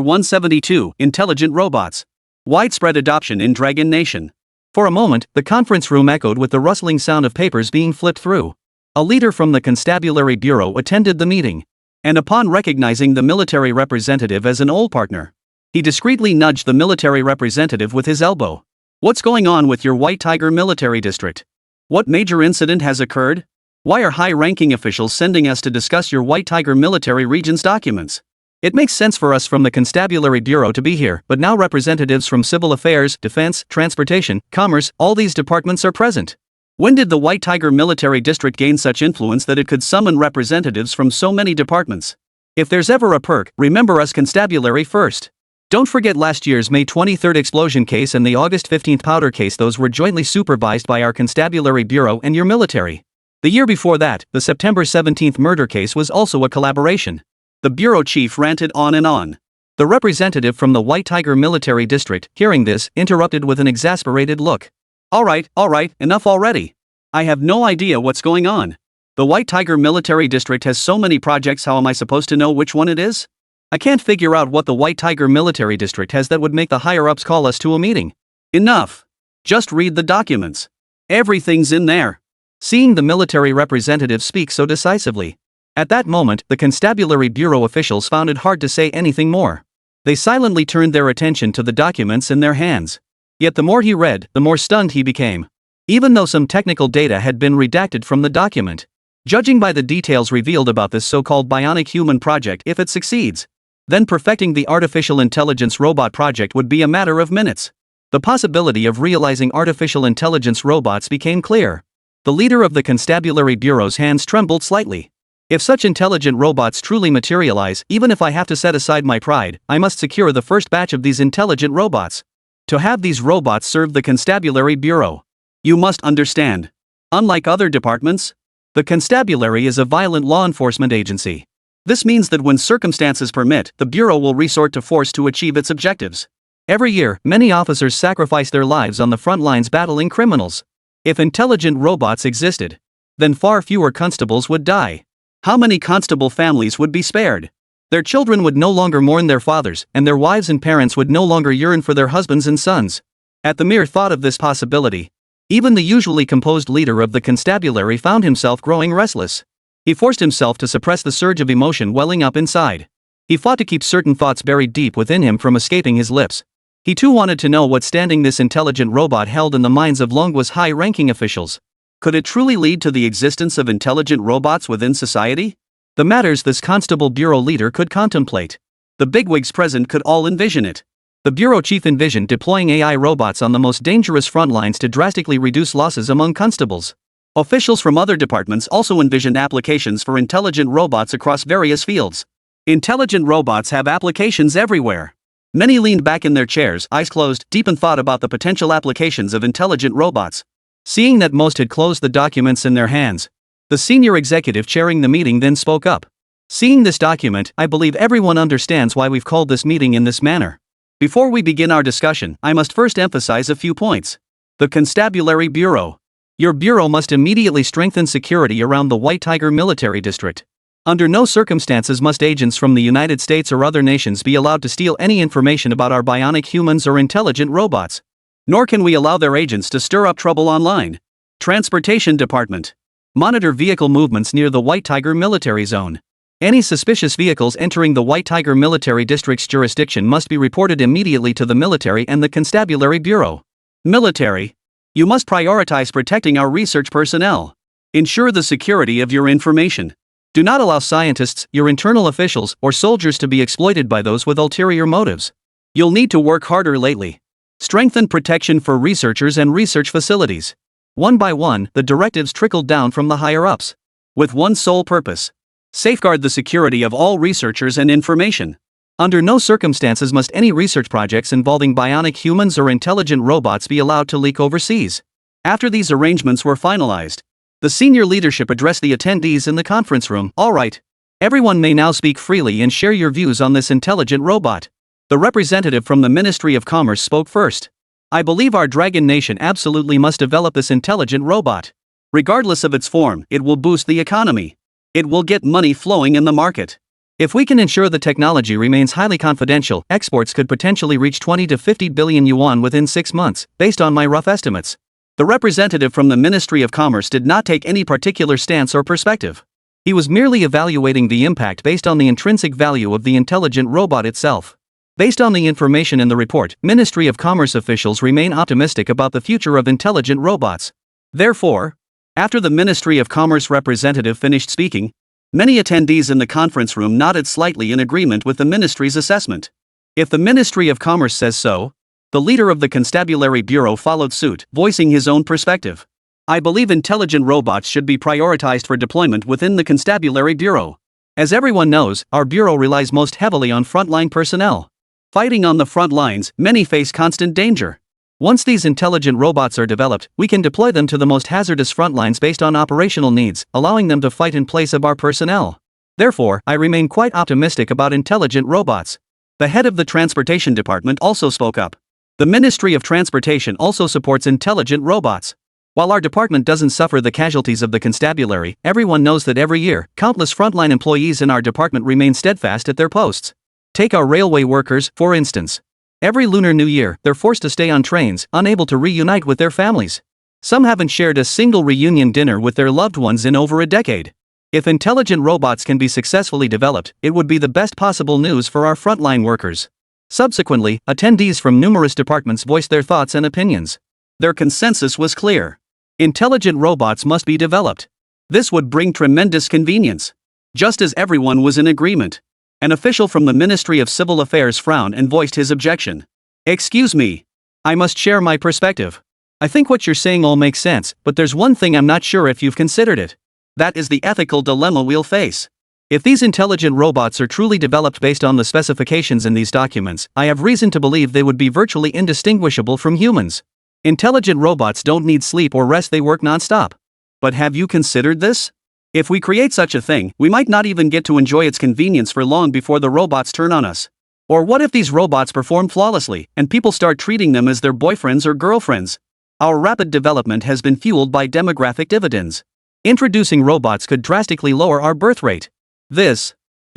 172, Intelligent Robots. Widespread Adoption in Dragon Nation. For a moment, the conference room echoed with the rustling sound of papers being flipped through. A leader from the Constabulary Bureau attended the meeting, and upon recognizing the military representative as an old partner, he discreetly nudged the military representative with his elbow. "What's going on with your White Tiger Military District? What major incident has occurred? Why are high-ranking officials sending us to discuss your White Tiger Military Region's documents? It makes sense for us from the Constabulary Bureau to be here, but now representatives from Civil Affairs, Defense, Transportation, Commerce, all these departments are present. When did the White Tiger Military District gain such influence that it could summon representatives from so many departments? If there's ever a perk, remember us constabulary first. Don't forget last year's May 23rd explosion case and the August 15th powder case. Those were jointly supervised by our Constabulary Bureau and your military. The year before that, the September 17th murder case was also a collaboration. The bureau chief ranted on and on. The representative from the White Tiger Military District, hearing this, interrupted with an exasperated look. All right, enough already. I have no idea what's going on. The White Tiger Military District has so many projects. How am I supposed to know which one it is? I can't figure out what the White Tiger Military District has that would make the higher-ups call us to a meeting. Enough. Just read the documents. Everything's in there. Seeing the military representative speak so decisively. At that moment, the Constabulary Bureau officials found it hard to say anything more. They silently turned their attention to the documents in their hands. Yet the more he read, the more stunned he became. Even though some technical data had been redacted from the document. Judging by the details revealed about this so-called bionic human project, if it succeeds, then perfecting the artificial intelligence robot project would be a matter of minutes. The possibility of realizing artificial intelligence robots became clear. The leader of the Constabulary Bureau's hands trembled slightly. If such intelligent robots truly materialize, even if I have to set aside my pride, I must secure the first batch of these intelligent robots. To have these robots serve the Constabulary Bureau. You must understand. Unlike other departments, the Constabulary is a violent law enforcement agency. This means that when circumstances permit, the Bureau will resort to force to achieve its objectives. Every year, many officers sacrifice their lives on the front lines battling criminals. If intelligent robots existed, then far fewer constables would die. How many constable families would be spared? Their children would no longer mourn their fathers, and their wives and parents would no longer yearn for their husbands and sons. At the mere thought of this possibility, even the usually composed leader of the Constabulary found himself growing restless. He forced himself to suppress the surge of emotion welling up inside. He fought to keep certain thoughts buried deep within him from escaping his lips. He too wanted to know what standing this intelligent robot held in the minds of Longwa's high-ranking officials. Could it truly lead to the existence of intelligent robots within society? The matters this Constable Bureau leader could contemplate. The bigwigs present could all envision it. The bureau chief envisioned deploying AI robots on the most dangerous front lines to drastically reduce losses among constables. Officials from other departments also envisioned applications for intelligent robots across various fields. Intelligent robots have applications everywhere. Many leaned back in their chairs, eyes closed, deep in thought about the potential applications of intelligent robots. Seeing that most had closed the documents in their hands, the senior executive chairing the meeting then spoke up. Seeing this document, I believe everyone understands why we've called this meeting in this manner. Before we begin our discussion, I must first emphasize a few points. The Constabulary Bureau. Your bureau must immediately strengthen security around the White Tiger Military District. Under no circumstances must agents from the United States or other nations be allowed to steal any information about our bionic humans or intelligent robots. Nor can we allow their agents to stir up trouble online. Transportation Department. Monitor vehicle movements near the White Tiger Military Zone. Any suspicious vehicles entering the White Tiger Military District's jurisdiction must be reported immediately to the military and the Constabulary Bureau. Military. You must prioritize protecting our research personnel. Ensure the security of your information. Do not allow scientists, your internal officials, or soldiers to be exploited by those with ulterior motives. You'll need to work harder lately. Strengthen protection for researchers and research facilities. One by one, the directives trickled down from the higher-ups. With one sole purpose. Safeguard the security of all researchers and information. Under no circumstances must any research projects involving bionic humans or intelligent robots be allowed to leak overseas. After these arrangements were finalized, the senior leadership addressed the attendees in the conference room. All right. Everyone may now speak freely and share your views on this intelligent robot. The representative from the Ministry of Commerce spoke first. I believe our Dragon Nation absolutely must develop this intelligent robot. Regardless of its form, it will boost the economy. It will get money flowing in the market. If we can ensure the technology remains highly confidential, exports could potentially reach 20 to 50 billion yuan within 6 months, based on my rough estimates. The representative from the Ministry of Commerce did not take any particular stance or perspective. He was merely evaluating the impact based on the intrinsic value of the intelligent robot itself. Based on the information in the report, Ministry of Commerce officials remain optimistic about the future of intelligent robots. Therefore, after the Ministry of Commerce representative finished speaking, many attendees in the conference room nodded slightly in agreement with the ministry's assessment. If the Ministry of Commerce says so, the leader of the Constabulary Bureau followed suit, voicing his own perspective. I believe intelligent robots should be prioritized for deployment within the Constabulary Bureau. As everyone knows, our bureau relies most heavily on frontline personnel. Fighting on the front lines, many face constant danger. Once these intelligent robots are developed, we can deploy them to the most hazardous front lines based on operational needs, allowing them to fight in place of our personnel. Therefore, I remain quite optimistic about intelligent robots. The head of the Transportation Department also spoke up. The Ministry of Transportation also supports intelligent robots. While our department doesn't suffer the casualties of the constabulary, everyone knows that every year, countless frontline employees in our department remain steadfast at their posts. Take our railway workers, for instance. Every Lunar New Year, they're forced to stay on trains, unable to reunite with their families. Some haven't shared a single reunion dinner with their loved ones in over a decade. If intelligent robots can be successfully developed, it would be the best possible news for our frontline workers. Subsequently, attendees from numerous departments voiced their thoughts and opinions. Their consensus was clear. Intelligent robots must be developed. This would bring tremendous convenience. Just as everyone was in agreement, an official from the Ministry of Civil Affairs frowned and voiced his objection. Excuse me. I must share my perspective. I think what you're saying all makes sense, but there's one thing I'm not sure if you've considered it. That is the ethical dilemma we'll face. If these intelligent robots are truly developed based on the specifications in these documents, I have reason to believe they would be virtually indistinguishable from humans. Intelligent robots don't need sleep or rest, they work non-stop. But have you considered this? If we create such a thing, we might not even get to enjoy its convenience for long before the robots turn on us. Or what if these robots perform flawlessly, and people start treating them as their boyfriends or girlfriends? Our rapid development has been fueled by demographic dividends. Introducing robots could drastically lower our birth rate. As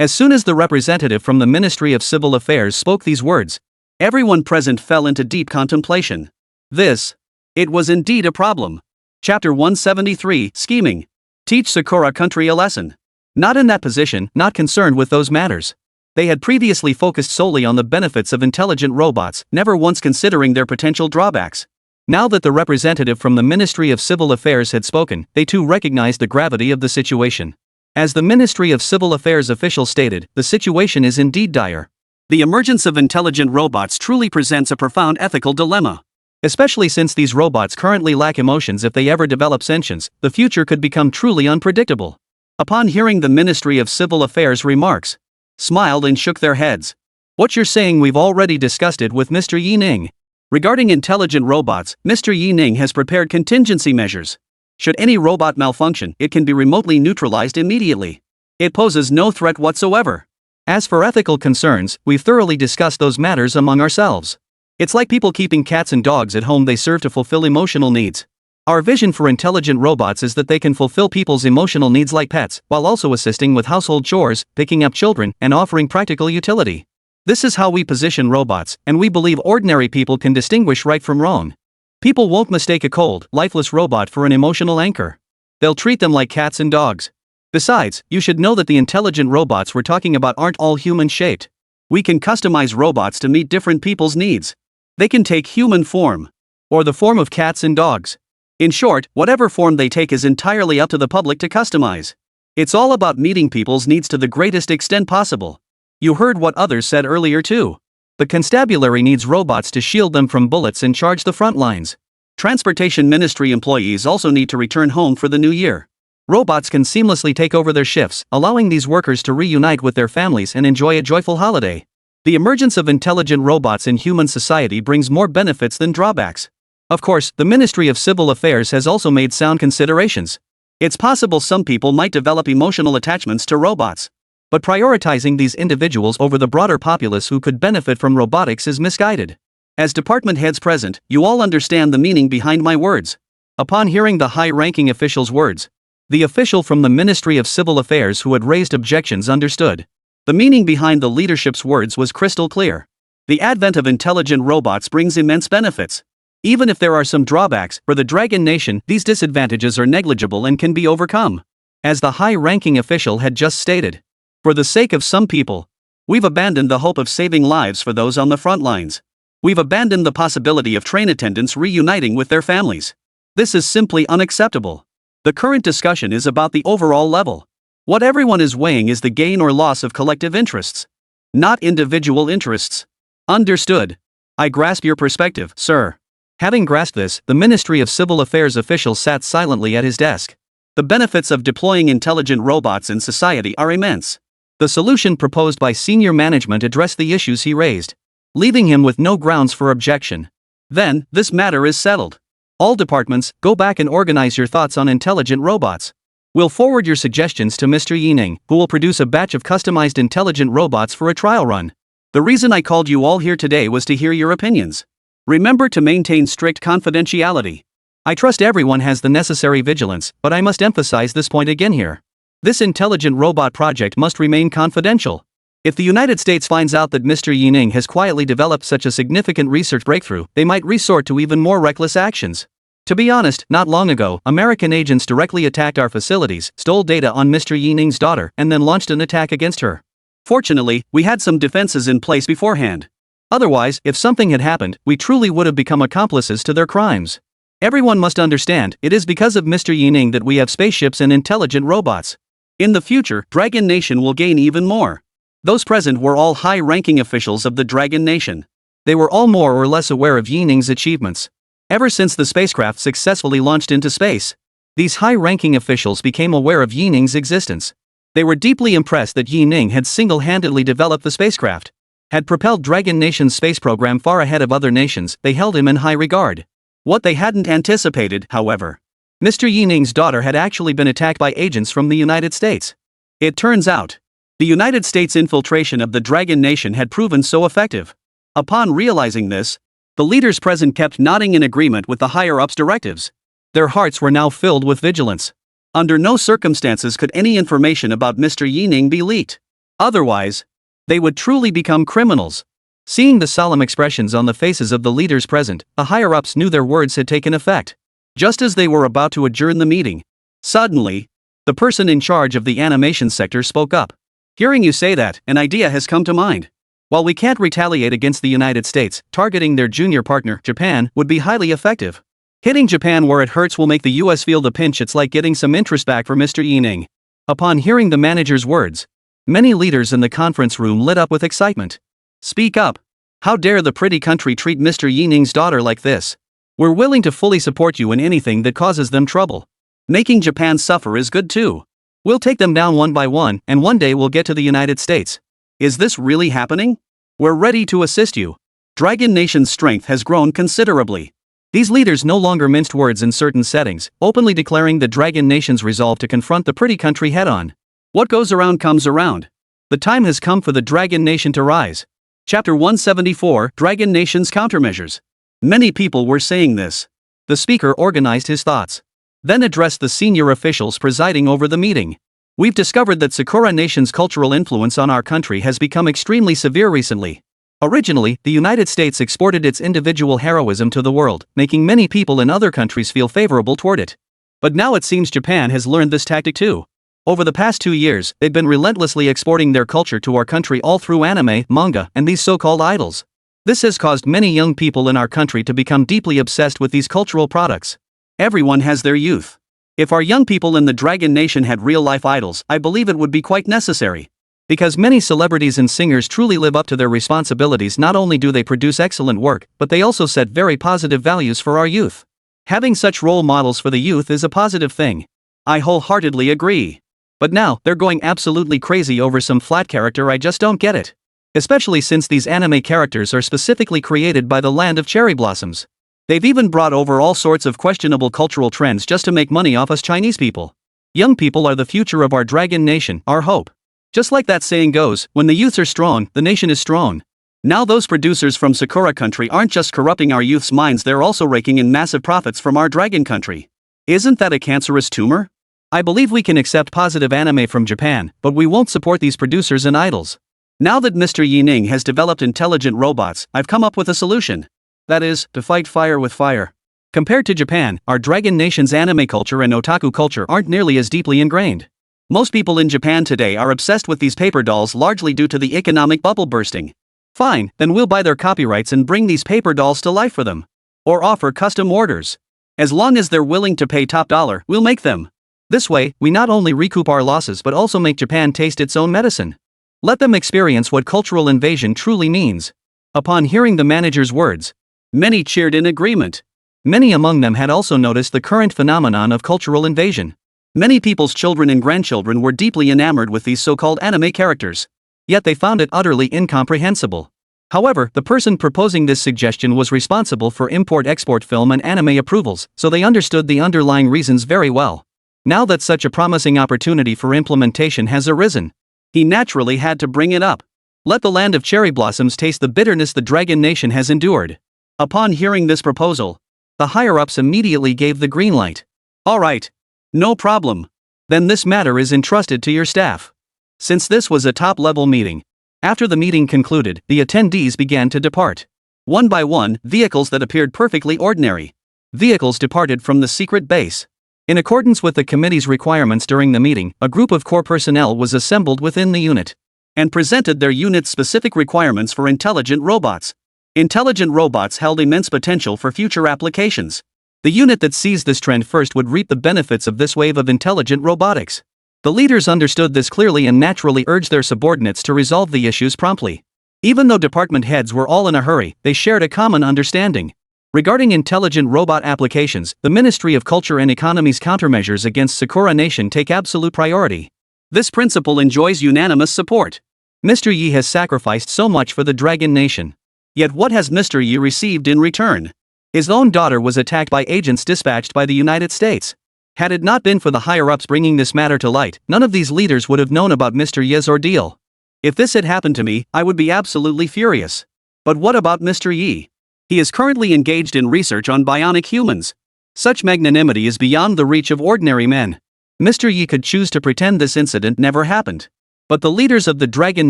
soon as the representative from the Ministry of Civil Affairs spoke these words, everyone present fell into deep contemplation. It was indeed a problem. Chapter 173, Scheming. Teach Sakura country a lesson. Not in that position, not concerned with those matters. They had previously focused solely on the benefits of intelligent robots, never once considering their potential drawbacks. Now that the representative from the Ministry of Civil Affairs had spoken, they too recognized the gravity of the situation. As the Ministry of Civil Affairs official stated, the situation is indeed dire. The emergence of intelligent robots truly presents a profound ethical dilemma. Especially since these robots currently lack emotions. If they ever develop sentience, the future could become truly unpredictable. Upon hearing the Ministry of Civil Affairs remarks, smiled and shook their heads. What you're saying we've already discussed it with Mr. Yi Ning. Regarding intelligent robots, Mr. Yi Ning has prepared contingency measures. Should any robot malfunction, it can be remotely neutralized immediately. It poses no threat whatsoever. As for ethical concerns, we've thoroughly discussed those matters among ourselves. It's like people keeping cats and dogs at home. They serve to fulfill emotional needs. Our vision for intelligent robots is that they can fulfill people's emotional needs like pets, while also assisting with household chores, picking up children, and offering practical utility. This is how we position robots, and we believe ordinary people can distinguish right from wrong. People won't mistake a cold, lifeless robot for an emotional anchor. They'll treat them like cats and dogs. Besides, you should know that the intelligent robots we're talking about aren't all human-shaped. We can customize robots to meet different people's needs. They can take human form, or the form of cats and dogs. In short, whatever form they take is entirely up to the public to customize. It's all about meeting people's needs to the greatest extent possible. You heard what others said earlier too. The constabulary needs robots to shield them from bullets and charge the front lines. Transportation Ministry employees also need to return home for the new year. Robots can seamlessly take over their shifts, allowing these workers to reunite with their families and enjoy a joyful holiday. The emergence of intelligent robots in human society brings more benefits than drawbacks. Of course, the Ministry of Civil Affairs has also made sound considerations. It's possible some people might develop emotional attachments to robots. But prioritizing these individuals over the broader populace who could benefit from robotics is misguided. As department heads present, you all understand the meaning behind my words. Upon hearing the high-ranking official's words, the official from the Ministry of Civil Affairs who had raised objections understood. The meaning behind the leadership's words was crystal clear. The advent of intelligent robots brings immense benefits. Even if there are some drawbacks, for the Dragon Nation, these disadvantages are negligible and can be overcome. As the high-ranking official had just stated, for the sake of some people, we've abandoned the hope of saving lives for those on the front lines. We've abandoned the possibility of train attendants reuniting with their families. This is simply unacceptable. The current discussion is about the overall level. What everyone is weighing is the gain or loss of collective interests, not individual interests. Understood. I grasp your perspective, sir. Having grasped this, the Ministry of Civil Affairs official sat silently at his desk. The benefits of deploying intelligent robots in society are immense. The solution proposed by senior management addressed the issues he raised, leaving him with no grounds for objection. Then, this matter is settled. All departments, go back and organize your thoughts on intelligent robots. We'll forward your suggestions to Mr. Yining, who will produce a batch of customized intelligent robots for a trial run. The reason I called you all here today was to hear your opinions. Remember to maintain strict confidentiality. I trust everyone has the necessary vigilance, but I must emphasize this point again here. This intelligent robot project must remain confidential. If the United States finds out that Mr. Yining has quietly developed such a significant research breakthrough, they might resort to even more reckless actions. To be honest, not long ago, American agents directly attacked our facilities, stole data on Mr. Yining's daughter, and then launched an attack against her. Fortunately, we had some defenses in place beforehand. Otherwise, if something had happened, we truly would have become accomplices to their crimes. Everyone must understand, it is because of Mr. Yining that we have spaceships and intelligent robots. In the future, Dragon Nation will gain even more. Those present were all high-ranking officials of the Dragon Nation. They were all more or less aware of Yining's achievements. Ever since the spacecraft successfully launched into space, these high-ranking officials became aware of Yining's existence. They were deeply impressed that Yining had single-handedly developed the spacecraft, had propelled Dragon Nation's space program far ahead of other nations. They held him in high regard. What they hadn't anticipated, however, Mr. Yining's daughter had actually been attacked by agents from the United States. It turns out, the United States' infiltration of the Dragon Nation had proven so effective. Upon realizing this, the leaders present kept nodding in agreement with the higher-ups' directives. Their hearts were now filled with vigilance. Under no circumstances could any information about Mr. Yining be leaked. Otherwise, they would truly become criminals. Seeing the solemn expressions on the faces of the leaders present, the higher-ups knew their words had taken effect. Just as they were about to adjourn the meeting, suddenly, the person in charge of the animation sector spoke up. Hearing you say that, an idea has come to mind. While we can't retaliate against the United States, targeting their junior partner, Japan, would be highly effective. Hitting Japan where it hurts will make the US feel the pinch. It's like getting some interest back for Mr. Yining. Upon hearing the manager's words, many leaders in the conference room lit up with excitement. Speak up. How dare the pretty country treat Mr. Yining's daughter like this? We're willing to fully support you in anything that causes them trouble. Making Japan suffer is good too. We'll take them down one by one, and one day we'll get to the United States. Is this really happening? We're ready to assist you. Dragon Nation's strength has grown considerably. These leaders no longer minced words in certain settings, openly declaring the Dragon Nation's resolve to confront the pretty country head-on. What goes around comes around. The time has come for the Dragon Nation to rise. Chapter 174, Dragon Nation's Countermeasures. Many people were saying this. The speaker organized his thoughts, then addressed the senior officials presiding over the meeting. We've discovered that Sakura Nation's cultural influence on our country has become extremely severe recently. Originally, the United States exported its individual heroism to the world, making many people in other countries feel favorable toward it. But now it seems Japan has learned this tactic too. Over the past 2 years, they've been relentlessly exporting their culture to our country all through anime, manga, and these so-called idols. This has caused many young people in our country to become deeply obsessed with these cultural products. Everyone has their youth. If our young people in the Dragon Nation had real-life idols, I believe it would be quite necessary. Because many celebrities and singers truly live up to their responsibilities. Not only do they produce excellent work, but they also set very positive values for our youth. Having such role models for the youth is a positive thing. I wholeheartedly agree. But now, they're going absolutely crazy over some flat character. I just don't get it. Especially since these anime characters are specifically created by the land of cherry blossoms. They've even brought over all sorts of questionable cultural trends just to make money off us Chinese people. Young people are the future of our Dragon Nation, our hope. Just like that saying goes, when the youths are strong, the nation is strong. Now those producers from Sakura country aren't just corrupting our youth's minds, they're also raking in massive profits from our Dragon country. Isn't that a cancerous tumor? I believe we can accept positive anime from Japan, but we won't support these producers and idols. Now that Mr. Yining has developed intelligent robots, I've come up with a solution. That is, to fight fire with fire. Compared to Japan, our Dragon Nation's anime culture and otaku culture aren't nearly as deeply ingrained. Most people in Japan today are obsessed with these paper dolls largely due to the economic bubble bursting. Fine, then we'll buy their copyrights and bring these paper dolls to life for them. Or offer custom orders. As long as they're willing to pay top dollar, we'll make them. This way, we not only recoup our losses but also make Japan taste its own medicine. Let them experience what cultural invasion truly means. Upon hearing the manager's words, Many cheered in agreement. Many among them had also noticed the current phenomenon of cultural invasion. Many people's children and grandchildren were deeply enamored with these so-called anime characters. Yet they found it utterly incomprehensible. However, the person proposing this suggestion was responsible for import-export film and anime approvals, so they understood the underlying reasons very well. Now that such a promising opportunity for implementation has arisen, he naturally had to bring it up. Let the land of cherry blossoms taste the bitterness the Dragon Nation has endured. Upon hearing this proposal, the higher-ups immediately gave the green light. All right. No problem. Then this matter is entrusted to your staff. Since this was a top-level meeting, after the meeting concluded, the attendees began to depart. One by one, vehicles that appeared perfectly ordinary vehicles departed from the secret base. In accordance with the committee's requirements during the meeting, a group of core personnel was assembled within the unit and presented their unit's specific requirements for intelligent robots. Intelligent robots held immense potential for future applications. The unit that seized this trend first would reap the benefits of this wave of intelligent robotics. The leaders understood this clearly and naturally urged their subordinates to resolve the issues promptly. Even though department heads were all in a hurry, they shared a common understanding. Regarding intelligent robot applications, the Ministry of Culture and Economy's countermeasures against Sakura Nation take absolute priority. This principle enjoys unanimous support. Mr. Yi has sacrificed so much for the Dragon Nation. Yet what has Mr. Yi received in return? His own daughter was attacked by agents dispatched by the United States. Had it not been for the higher-ups bringing this matter to light, none of these leaders would have known about Mr. Yi's ordeal. If this had happened to me, I would be absolutely furious. But what about Mr. Yi? He is currently engaged in research on bionic humans. Such magnanimity is beyond the reach of ordinary men. Mr. Yi could choose to pretend this incident never happened. But the leaders of the Dragon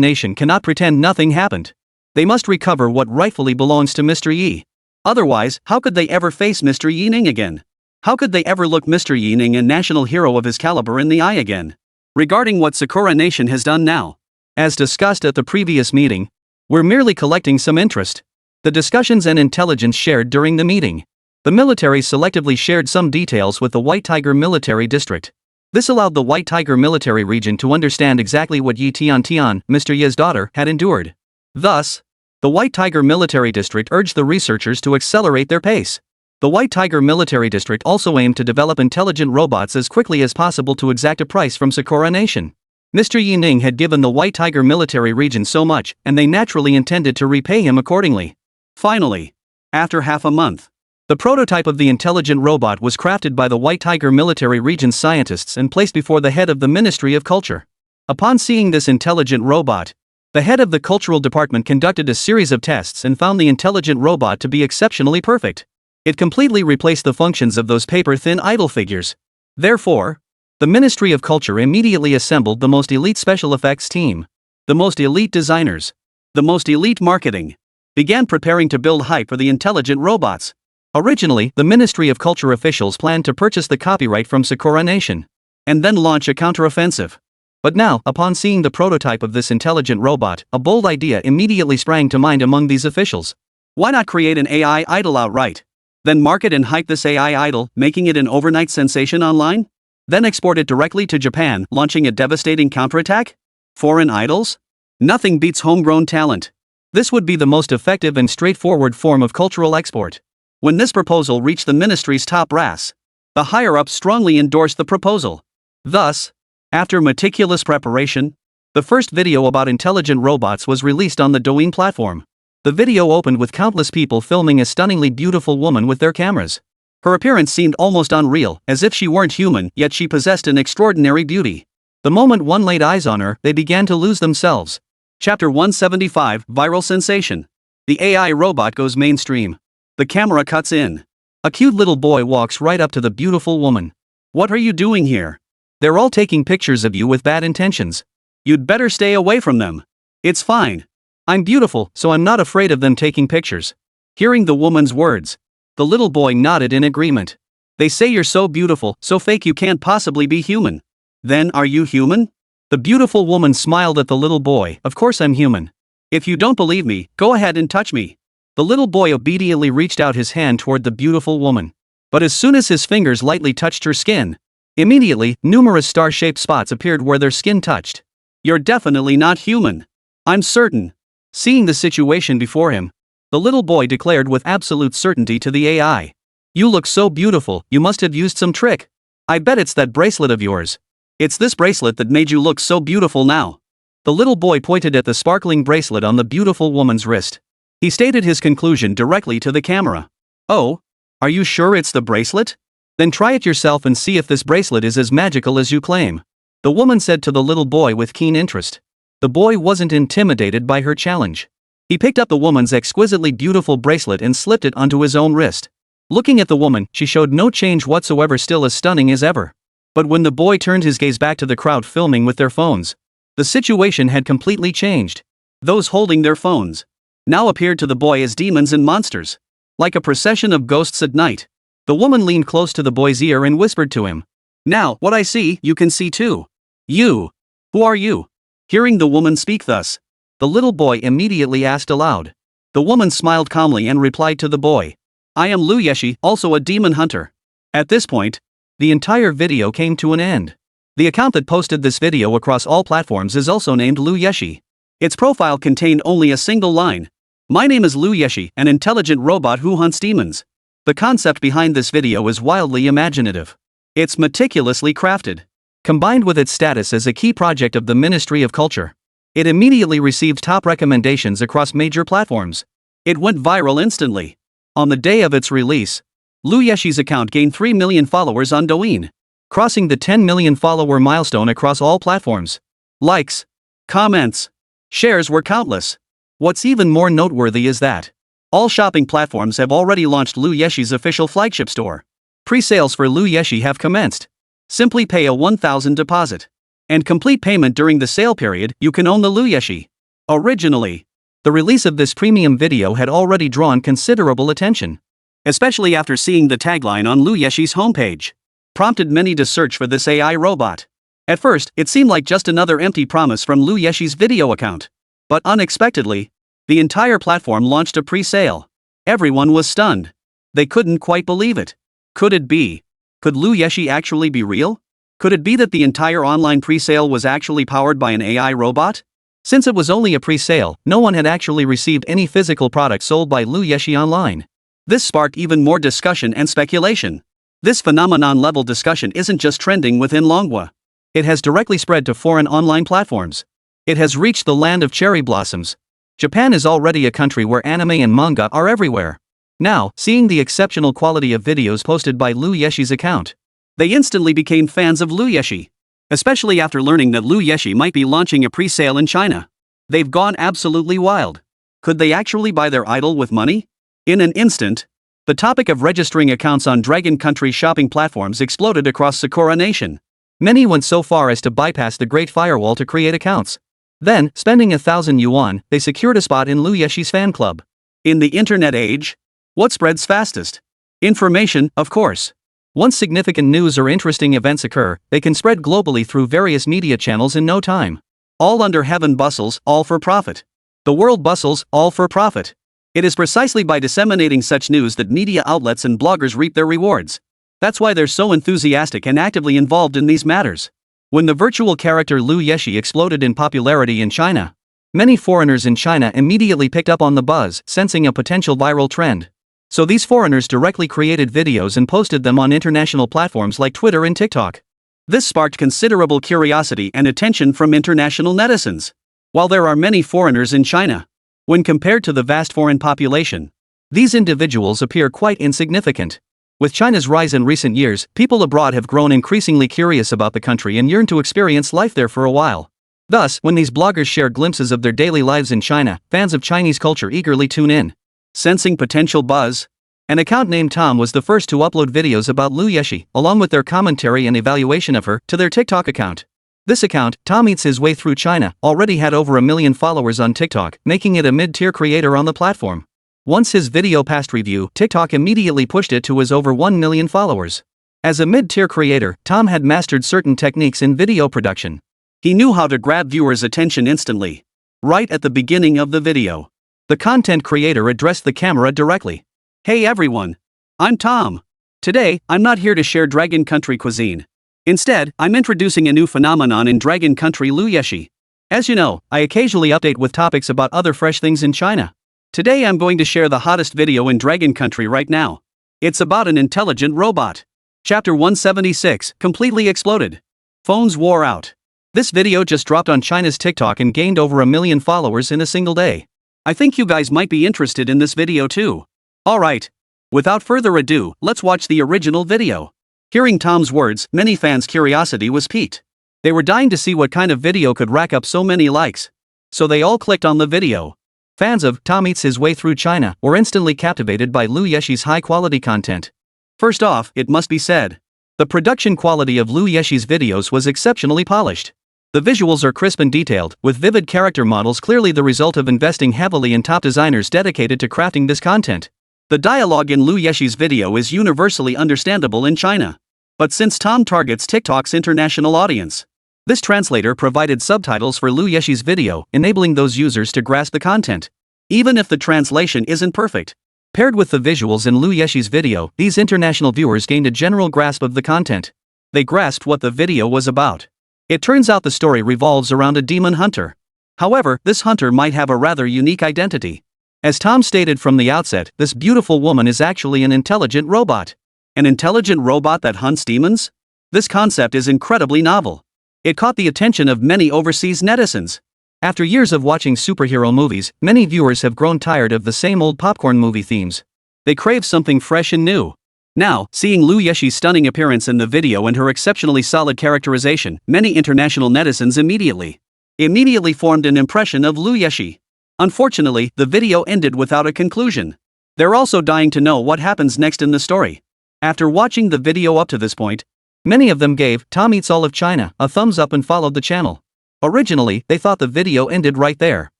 Nation cannot pretend nothing happened. They must recover what rightfully belongs to Mr. Yi. Otherwise, how could they ever face Mr. Yi-ning again? How could they ever look Mr. Yi-ning, a national hero of his caliber, in the eye again? Regarding what Sakura Nation has done now, as discussed at the previous meeting, we're merely collecting some interest. The discussions and intelligence shared during the meeting. The military selectively shared some details with the White Tiger Military District. This allowed the White Tiger Military Region to understand exactly what Yi Tian, Mr. Yi's daughter, had endured. Thus, the White Tiger Military District urged the researchers to accelerate their pace. The White Tiger Military District also aimed to develop intelligent robots as quickly as possible to exact a price from Sakura Nation. Mr. Yi-ning had given the White Tiger Military Region so much, and they naturally intended to repay him accordingly. Finally, after half a month, the prototype of the intelligent robot was crafted by the White Tiger Military Region's scientists and placed before the head of the Ministry of Culture. Upon seeing this intelligent robot, the head of the Cultural Department conducted a series of tests and found the intelligent robot to be exceptionally perfect. It completely replaced the functions of those paper-thin idol figures. Therefore, the Ministry of Culture immediately assembled the most elite special effects team, the most elite designers, the most elite marketing, began preparing to build hype for the intelligent robots. Originally, the Ministry of Culture officials planned to purchase the copyright from Sakura Nation, and then launch a counteroffensive. But now, upon seeing the prototype of this intelligent robot, a bold idea immediately sprang to mind among these officials. Why not create an AI idol outright? Then market and hype this AI idol, making it an overnight sensation online? Then export it directly to Japan, launching a devastating counterattack? Foreign idols? Nothing beats homegrown talent. This would be the most effective and straightforward form of cultural export. When this proposal reached the ministry's top brass, the higher-ups strongly endorsed the proposal. Thus, after meticulous preparation, the first video about intelligent robots was released on the Douyin platform. The video opened with countless people filming a stunningly beautiful woman with their cameras. Her appearance seemed almost unreal, as if she weren't human, yet she possessed an extraordinary beauty. The moment one laid eyes on her, they began to lose themselves. Chapter 175, Viral Sensation. The AI robot goes mainstream. The camera cuts in. A cute little boy walks right up to the beautiful woman. What are you doing here? They're all taking pictures of you with bad intentions. You'd better stay away from them. It's fine. I'm beautiful, so I'm not afraid of them taking pictures. Hearing the woman's words, the little boy nodded in agreement. They say you're so beautiful, so fake you can't possibly be human. Then are you human? The beautiful woman smiled at the little boy. Of course I'm human. If you don't believe me, go ahead and touch me. The little boy obediently reached out his hand toward the beautiful woman. But as soon as his fingers lightly touched her skin, immediately, numerous star-shaped spots appeared where their skin touched. You're definitely not human. I'm certain. Seeing the situation before him, the little boy declared with absolute certainty to the AI. You look so beautiful, you must have used some trick. I bet it's that bracelet of yours. It's this bracelet that made you look so beautiful now. The little boy pointed at the sparkling bracelet on the beautiful woman's wrist. He stated his conclusion directly to the camera. Oh? Are you sure it's the bracelet? Then try it yourself and see if this bracelet is as magical as you claim. The woman said to the little boy with keen interest. The boy wasn't intimidated by her challenge. He picked up the woman's exquisitely beautiful bracelet and slipped it onto his own wrist. Looking at the woman, she showed no change whatsoever, still as stunning as ever. But when the boy turned his gaze back to the crowd filming with their phones, the situation had completely changed. Those holding their phones now appeared to the boy as demons and monsters, like a procession of ghosts at night. The woman leaned close to the boy's ear and whispered to him. Now, what I see, you can see too. You. Who are you? Hearing the woman speak thus, the little boy immediately asked aloud. The woman smiled calmly and replied to the boy. I am Lu Yeshi, also a demon hunter. At this point, the entire video came to an end. The account that posted this video across all platforms is also named Lu Yeshi. Its profile contained only a single line. My name is Lu Yeshi, an intelligent robot who hunts demons. The concept behind this video is wildly imaginative. It's meticulously crafted. Combined with its status as a key project of the Ministry of Culture, it immediately received top recommendations across major platforms. It went viral instantly. On the day of its release, Lu Yeshi's account gained 3 million followers on Douyin, crossing the 10 million follower milestone across all platforms. Likes, comments, shares were countless. What's even more noteworthy is that all shopping platforms have already launched Lu Yeshi's official flagship store. Pre-sales for Lu Yeshi have commenced. Simply pay a 1,000 deposit and complete payment during the sale period. You can own the Lu Yeshi. Originally, the release of this premium video had already drawn considerable attention, especially after seeing the tagline on Lu Yeshi's homepage, prompted many to search for this AI robot. At first, it seemed like just another empty promise from Lu Yeshi's video account. But unexpectedly, the entire platform launched a pre-sale. Everyone was stunned. They couldn't quite believe it. Could it be? Could Lu Yeshi actually be real? Could it be that the entire online pre-sale was actually powered by an AI robot? Since it was only a pre-sale, no one had actually received any physical products sold by Lu Yeshi online. This sparked even more discussion and speculation. This phenomenon-level discussion isn't just trending within manhwa. It has directly spread to foreign online platforms. It has reached the land of cherry blossoms. Japan is already a country where anime and manga are everywhere. Now, seeing the exceptional quality of videos posted by Lu Yeshi's account, they instantly became fans of Lu Yeshi. Especially after learning that Lu Yeshi might be launching a pre-sale in China. They've gone absolutely wild. Could they actually buy their idol with money? In an instant, the topic of registering accounts on Dragon Country shopping platforms exploded across Sakura Nation. Many went so far as to bypass the Great Firewall to create accounts. Then, spending 1,000 yuan, they secured a spot in Lu Yeshi's fan club. In the internet age, what spreads fastest? Information, of course. Once significant news or interesting events occur, they can spread globally through various media channels in no time. All under heaven bustles, all for profit. The world bustles, all for profit. It is precisely by disseminating such news that media outlets and bloggers reap their rewards. That's why they're so enthusiastic and actively involved in these matters. When the virtual character Lu Yeshi exploded in popularity in China, many foreigners in China immediately picked up on the buzz, sensing a potential viral trend. So these foreigners directly created videos and posted them on international platforms like Twitter and TikTok. This sparked considerable curiosity and attention from international netizens. While there are many foreigners in China, when compared to the vast foreign population, these individuals appear quite insignificant. With China's rise in recent years, people abroad have grown increasingly curious about the country and yearn to experience life there for a while. Thus, when these bloggers share glimpses of their daily lives in China, fans of Chinese culture eagerly tune in. Sensing potential buzz, an account named Tom was the first to upload videos about Lu Yeshi, along with their commentary and evaluation of her, to their TikTok account. This account, Tom eats his way through China, already had over 1 million followers on TikTok, making it a mid-tier creator on the platform. Once his video passed review, TikTok immediately pushed it to his over 1 million followers. As a mid-tier creator, Tom had mastered certain techniques in video production. He knew how to grab viewers' attention instantly. Right at the beginning of the video, the content creator addressed the camera directly. Hey everyone! I'm Tom. Today, I'm not here to share Dragon Country cuisine. Instead, I'm introducing a new phenomenon in Dragon Country, Lu Yeshi. As you know, I occasionally update with topics about other fresh things in China. Today I'm going to share the hottest video in Dragon Country right now. It's about an intelligent robot. Chapter 176, completely exploded. Phones wore out. This video just dropped on China's TikTok and gained over 1 million followers in a single day. I think you guys might be interested in this video too. Alright. Without further ado, let's watch the original video. Hearing Tom's words, many fans' curiosity was piqued. They were dying to see what kind of video could rack up so many likes. So they all clicked on the video. Fans of Tom Eats His Way Through China were instantly captivated by Lu Yeshi's high-quality content. First off, it must be said, the production quality of Lu Yeshi's videos was exceptionally polished. The visuals are crisp and detailed, with vivid character models, clearly the result of investing heavily in top designers dedicated to crafting this content. The dialogue in Lu Yeshi's video is universally understandable in China. But since Tom targets TikTok's international audience, this translator provided subtitles for Lu Yeshi's video, enabling those users to grasp the content, even if the translation isn't perfect. Paired with the visuals in Lu Yeshi's video, these international viewers gained a general grasp of the content. They grasped what the video was about. It turns out the story revolves around a demon hunter. However, this hunter might have a rather unique identity. As Tom stated from the outset, this beautiful woman is actually an intelligent robot. An intelligent robot that hunts demons? This concept is incredibly novel. It caught the attention of many overseas netizens. After years of watching superhero movies, many viewers have grown tired of the same old popcorn movie themes. They crave something fresh and new. Now, seeing Lu Yeshi's stunning appearance in the video and her exceptionally solid characterization, many international netizens immediately formed an impression of Lu Yeshi. Unfortunately, the video ended without a conclusion. They're also dying to know what happens next in the story. After watching the video up to this point, many of them gave Tom Eats All of China a thumbs up and followed the channel. Originally, they thought the video ended right there.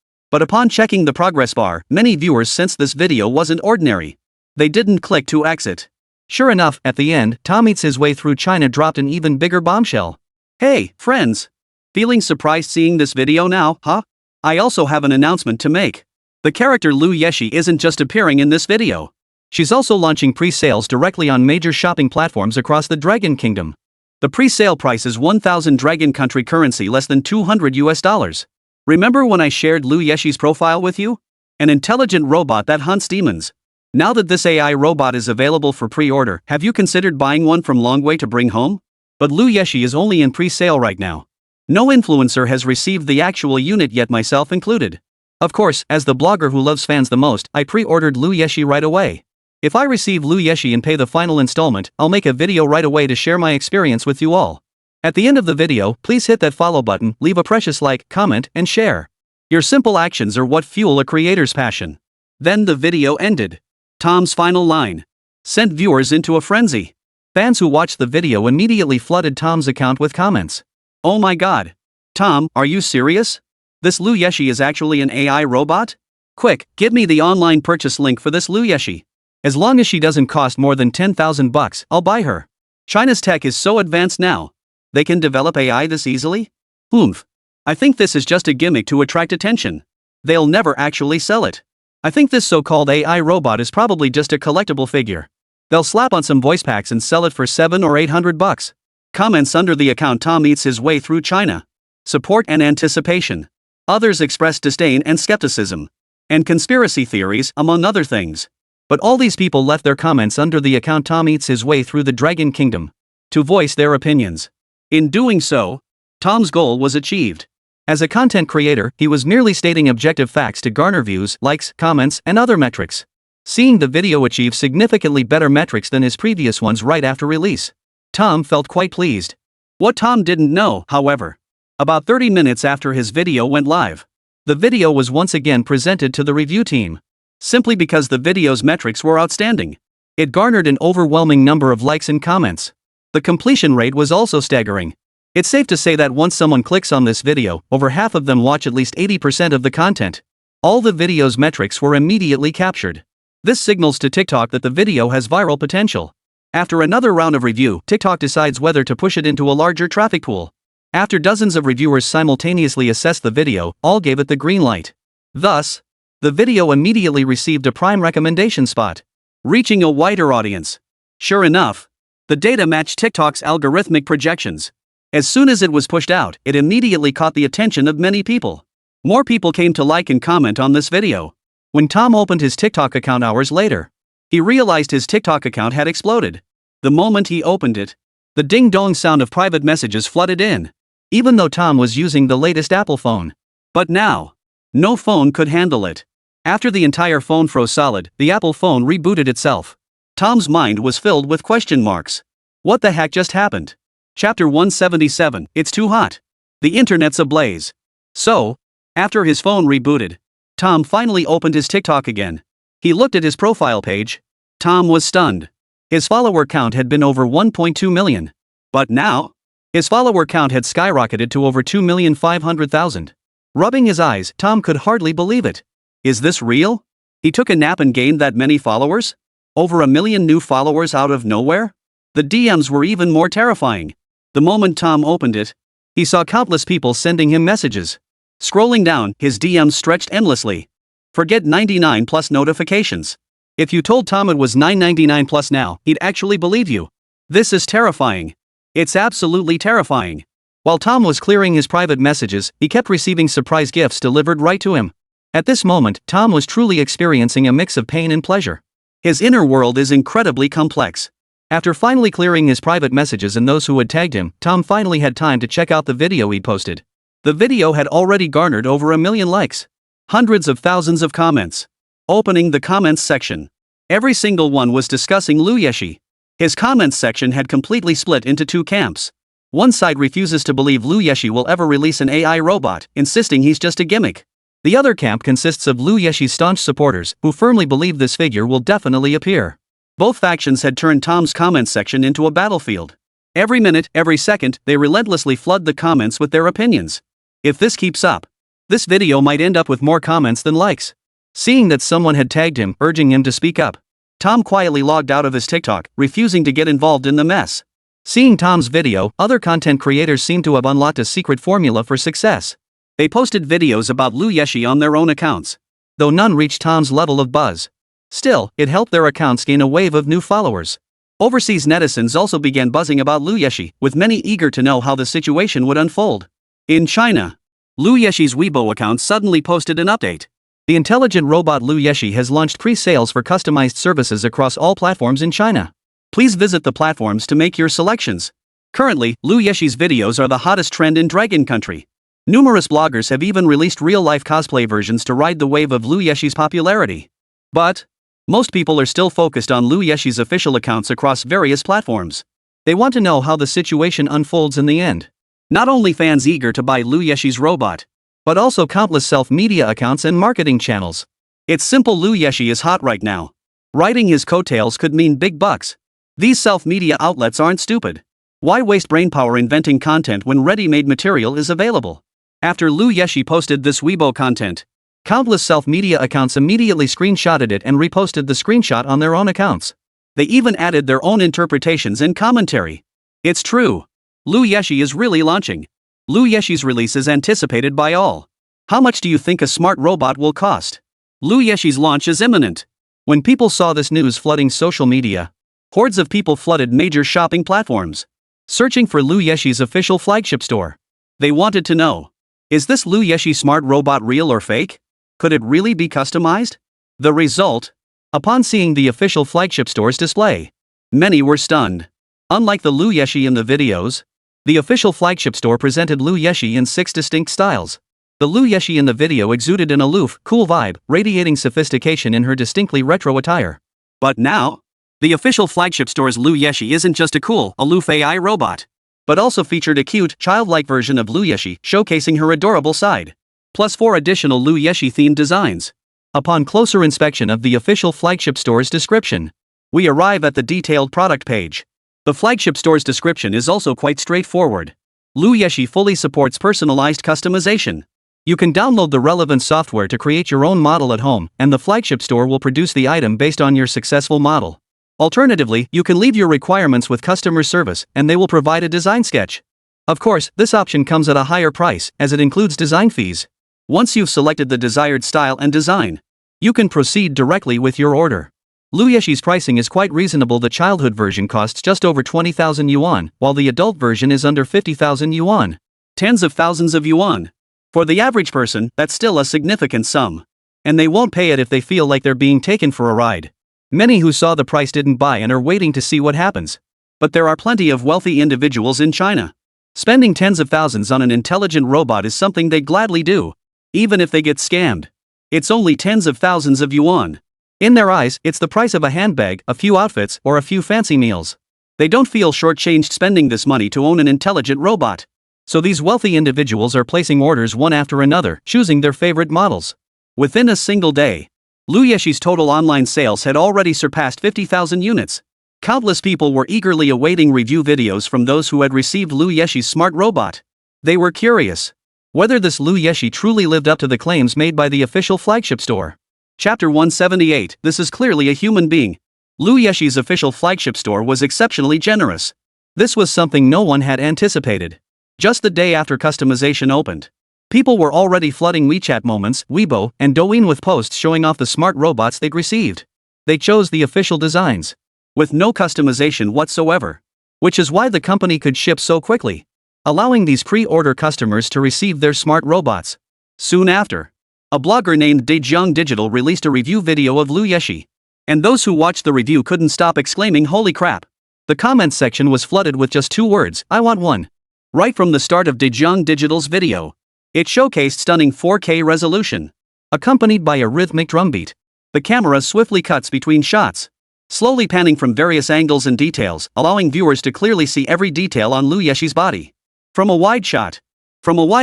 But upon checking the progress bar, many viewers sensed this video wasn't ordinary. They didn't click to exit. Sure enough, at the end, Tom Eats His Way Through China dropped an even bigger bombshell. Hey, friends! Feeling surprised seeing this video now, huh? I also have an announcement to make. The character Lu Yeshi isn't just appearing in this video. She's also launching pre-sales directly on major shopping platforms across the Dragon Kingdom. The pre-sale price is 1,000 Dragon Country currency, less than $200. Remember when I shared Lu Yeshi's profile with you? An intelligent robot that hunts demons. Now that this AI robot is available for pre-order, have you considered buying one from Longway to bring home? But Lu Yeshi is only in pre-sale right now. No influencer has received the actual unit yet, myself included. Of course, as the blogger who loves fans the most, I pre-ordered Lu Yeshi right away. If I receive Lu Yeshi and pay the final installment, I'll make a video right away to share my experience with you all. At the end of the video, please hit that follow button, leave a precious like, comment, and share. Your simple actions are what fuel a creator's passion. Then the video ended. Tom's final line sent viewers into a frenzy. Fans who watched the video immediately flooded Tom's account with comments. Oh my god. Tom, are you serious? This Lu Yeshi is actually an AI robot? Quick, give me the online purchase link for this Lu Yeshi. As long as she doesn't cost more than 10,000 bucks, I'll buy her. China's tech is so advanced now. They can develop AI this easily? Oomph. I think this is just a gimmick to attract attention. They'll never actually sell it. I think this so-called AI robot is probably just a collectible figure. They'll slap on some voice packs and sell it for 700 or 800 bucks. Comments under the account Tom Eats His Way Through China. Support and anticipation. Others expressed disdain and skepticism. And conspiracy theories, among other things. But all these people left their comments under the account Tom Eats His Way Through the Dragon Kingdom to voice their opinions. In doing so, Tom's goal was achieved. As a content creator, he was merely stating objective facts to garner views, likes, comments, and other metrics. Seeing the video achieve significantly better metrics than his previous ones right after release, Tom felt quite pleased. What Tom didn't know, however, about 30 minutes after his video went live, the video was once again presented to the review team. Simply because the video's metrics were outstanding. It garnered an overwhelming number of likes and comments. The completion rate was also staggering. It's safe to say that once someone clicks on this video, over half of them watch at least 80% of the content. All the video's metrics were immediately captured. This signals to TikTok that the video has viral potential. After another round of review, TikTok decides whether to push it into a larger traffic pool. After dozens of reviewers simultaneously assessed the video, all gave it the green light. Thus, the video immediately received a prime recommendation spot, reaching a wider audience. Sure enough, the data matched TikTok's algorithmic projections. As soon as it was pushed out, it immediately caught the attention of many people. More people came to like and comment on this video. When Tom opened his TikTok account hours later, he realized his TikTok account had exploded. The moment he opened it, the ding-dong sound of private messages flooded in, even though Tom was using the latest Apple phone. But now, no phone could handle it. After the entire phone froze solid, the Apple phone rebooted itself. Tom's mind was filled with question marks. What the heck just happened? Chapter 177, It's Too Hot. The internet's ablaze. So, after his phone rebooted, Tom finally opened his TikTok again. He looked at his profile page. Tom was stunned. His follower count had been over 1.2 million. But now, his follower count had skyrocketed to over 2,500,000. Rubbing his eyes, Tom could hardly believe it. Is this real? He took a nap and gained that many followers? Over 1 million new followers out of nowhere? The DMs were even more terrifying. The moment Tom opened it, he saw countless people sending him messages. Scrolling down, his DMs stretched endlessly. Forget 99 plus notifications. If you told Tom it was 999 plus now, he'd actually believe you. This is terrifying. It's absolutely terrifying. While Tom was clearing his private messages, he kept receiving surprise gifts delivered right to him. At this moment, Tom was truly experiencing a mix of pain and pleasure. His inner world is incredibly complex. After finally clearing his private messages and those who had tagged him, Tom finally had time to check out the video he'd posted. The video had already garnered over 1 million likes. Hundreds of thousands of comments. Opening the comments section. Every single one was discussing Lu Yeshi. His comments section had completely split into two camps. One side refuses to believe Lu Yeshi will ever release an AI robot, insisting he's just a gimmick. The other camp consists of Lu Yeshi's staunch supporters, who firmly believe this figure will definitely appear. Both factions had turned Tom's comments section into a battlefield. Every minute, every second, they relentlessly flood the comments with their opinions. If this keeps up, this video might end up with more comments than likes. Seeing that someone had tagged him, urging him to speak up, Tom quietly logged out of his TikTok, refusing to get involved in the mess. Seeing Tom's video, other content creators seemed to have unlocked a secret formula for success. They posted videos about Lu Yeshi on their own accounts. Though none reached Tom's level of buzz. Still, it helped their accounts gain a wave of new followers. Overseas netizens also began buzzing about Lu Yeshi, with many eager to know how the situation would unfold. In China, Lu Yeshi's Weibo account suddenly posted an update. The intelligent robot Lu Yeshi has launched pre-sales for customized services across all platforms in China. Please visit the platforms to make your selections. Currently, Lu Yeshi's videos are the hottest trend in Dragon Country. Numerous bloggers have even released real-life cosplay versions to ride the wave of Lu Yeshi's popularity. But most people are still focused on Lu Yeshi's official accounts across various platforms. They want to know how the situation unfolds in the end. Not only fans eager to buy Lu Yeshi's robot, but also countless self-media accounts and marketing channels. It's simple, Lu Yeshi is hot right now. Riding his coattails could mean big bucks. These self-media outlets aren't stupid. Why waste brainpower inventing content when ready-made material is available? After Lu Yeshi posted this Weibo content, countless self-media accounts immediately screenshotted it and reposted the screenshot on their own accounts. They even added their own interpretations and commentary. It's true. Lu Yeshi is really launching. Lu Yeshi's release is anticipated by all. How much do you think a smart robot will cost? Lu Yeshi's launch is imminent. When people saw this news flooding social media, hordes of people flooded major shopping platforms, searching for Lu Yeshi's official flagship store. They wanted to know, is this Lu Yeshi smart robot real or fake? Could it really be customized? The result? Upon seeing the official flagship store's display, many were stunned. Unlike the Lu Yeshi in the videos, the official flagship store presented Lu Yeshi in 6 distinct styles. The Lu Yeshi in the video exuded an aloof, cool vibe, radiating sophistication in her distinctly retro attire. But now, the official flagship store's Lu Yeshi isn't just a cool, aloof AI robot, but also featured a cute, childlike version of Lu Yeshi, showcasing her adorable side. Plus 4 additional Lu Yeshi-themed designs. Upon closer inspection of the official flagship store's description, we arrive at the detailed product page. The flagship store's description is also quite straightforward. Lu Yeshi fully supports personalized customization. You can download the relevant software to create your own model at home, and the flagship store will produce the item based on your successful model. Alternatively, you can leave your requirements with customer service, and they will provide a design sketch. Of course, this option comes at a higher price, as it includes design fees. Once you've selected the desired style and design, you can proceed directly with your order. Lu Yeshi's pricing is quite reasonable. The childhood version costs just over 20,000 yuan, while the adult version is under 50,000 yuan. Tens of thousands of yuan. For the average person, that's still a significant sum. And they won't pay it if they feel like they're being taken for a ride. Many who saw the price didn't buy and are waiting to see what happens. But there are plenty of wealthy individuals in China. Spending tens of thousands on an intelligent robot is something they gladly do, even if they get scammed. It's only tens of thousands of yuan. In their eyes, it's the price of a handbag, a few outfits, or a few fancy meals. They don't feel shortchanged spending this money to own an intelligent robot. So these wealthy individuals are placing orders one after another, choosing their favorite models. Within a single day, Lu Yeshi's total online sales had already surpassed 50,000 units. Countless people were eagerly awaiting review videos from those who had received Lu Yeshi's smart robot. They were curious whether this Lu Yeshi truly lived up to the claims made by the official flagship store. Chapter 178. This is clearly a human being. Lu Yeshi's official flagship store was exceptionally generous. This was something no one had anticipated. Just the day after customization opened, people were already flooding WeChat Moments, Weibo, and Douyin with posts showing off the smart robots they'd received. They chose the official designs, with no customization whatsoever, which is why the company could ship so quickly, allowing these pre-order customers to receive their smart robots. Soon after, a blogger named Daejiang Digital released a review video of Lu Yeshi, and those who watched the review couldn't stop exclaiming, "Holy crap!" The comments section was flooded with just 2 words, "I want one." Right from the start of Daejiang Digital's video, it showcased stunning 4K resolution, accompanied by a rhythmic drumbeat. The camera swiftly cuts between shots, slowly panning from various angles and details, allowing viewers to clearly see every detail on Lu Yeshi's body. From a wide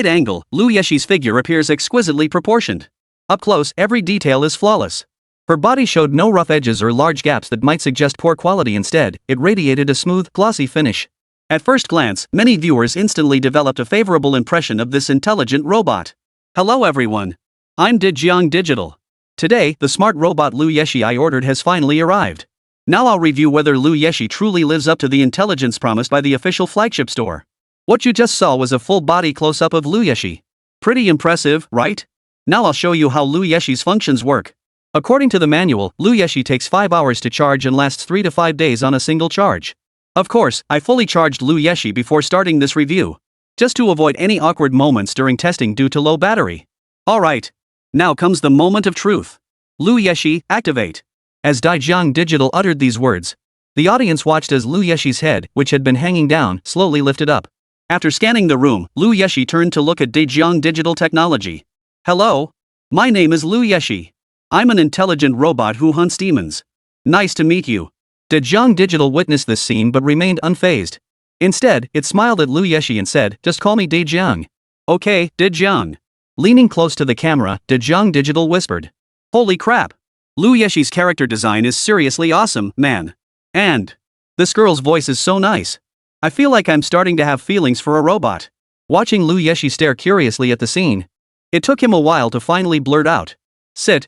angle, Lu Yeshi's figure appears exquisitely proportioned. Up close, every detail is flawless. Her body showed no rough edges or large gaps that might suggest poor quality. Instead, it radiated a smooth, glossy finish. At first glance, many viewers instantly developed a favorable impression of this intelligent robot. Hello everyone. I'm Daejiang Digital. Today, the smart robot Lu Yeshi I ordered has finally arrived. Now I'll review whether Lu Yeshi truly lives up to the intelligence promised by the official flagship store. What you just saw was a full-body close-up of Lu Yeshi. Pretty impressive, right? Now I'll show you how Lu Yeshi's functions work. According to the manual, Lu Yeshi takes 5 hours to charge and lasts 3 to 5 days on a single charge. Of course, I fully charged Lu Yeshi before starting this review, just to avoid any awkward moments during testing due to low battery. Alright. Now comes the moment of truth. Lu Yeshi, activate. As Daejiang Digital uttered these words, the audience watched as Lu Yeshi's head, which had been hanging down, slowly lifted up. After scanning the room, Lu Yeshi turned to look at Daejiang Digital Technology. Hello? My name is Lu Yeshi. I'm an intelligent robot who hunts demons. Nice to meet you. Daejiang Digital witnessed this scene but remained unfazed. Instead, it smiled at Lu Yeshi and said, "Just call me Daejiang." "Okay, Daejiang." Leaning close to the camera, Daejiang Digital whispered, "Holy crap! Lu Yeshi's character design is seriously awesome, man. And this girl's voice is so nice. I feel like I'm starting to have feelings for a robot." Watching Lu Yeshi stare curiously at the scene, it took him a while to finally blurt out,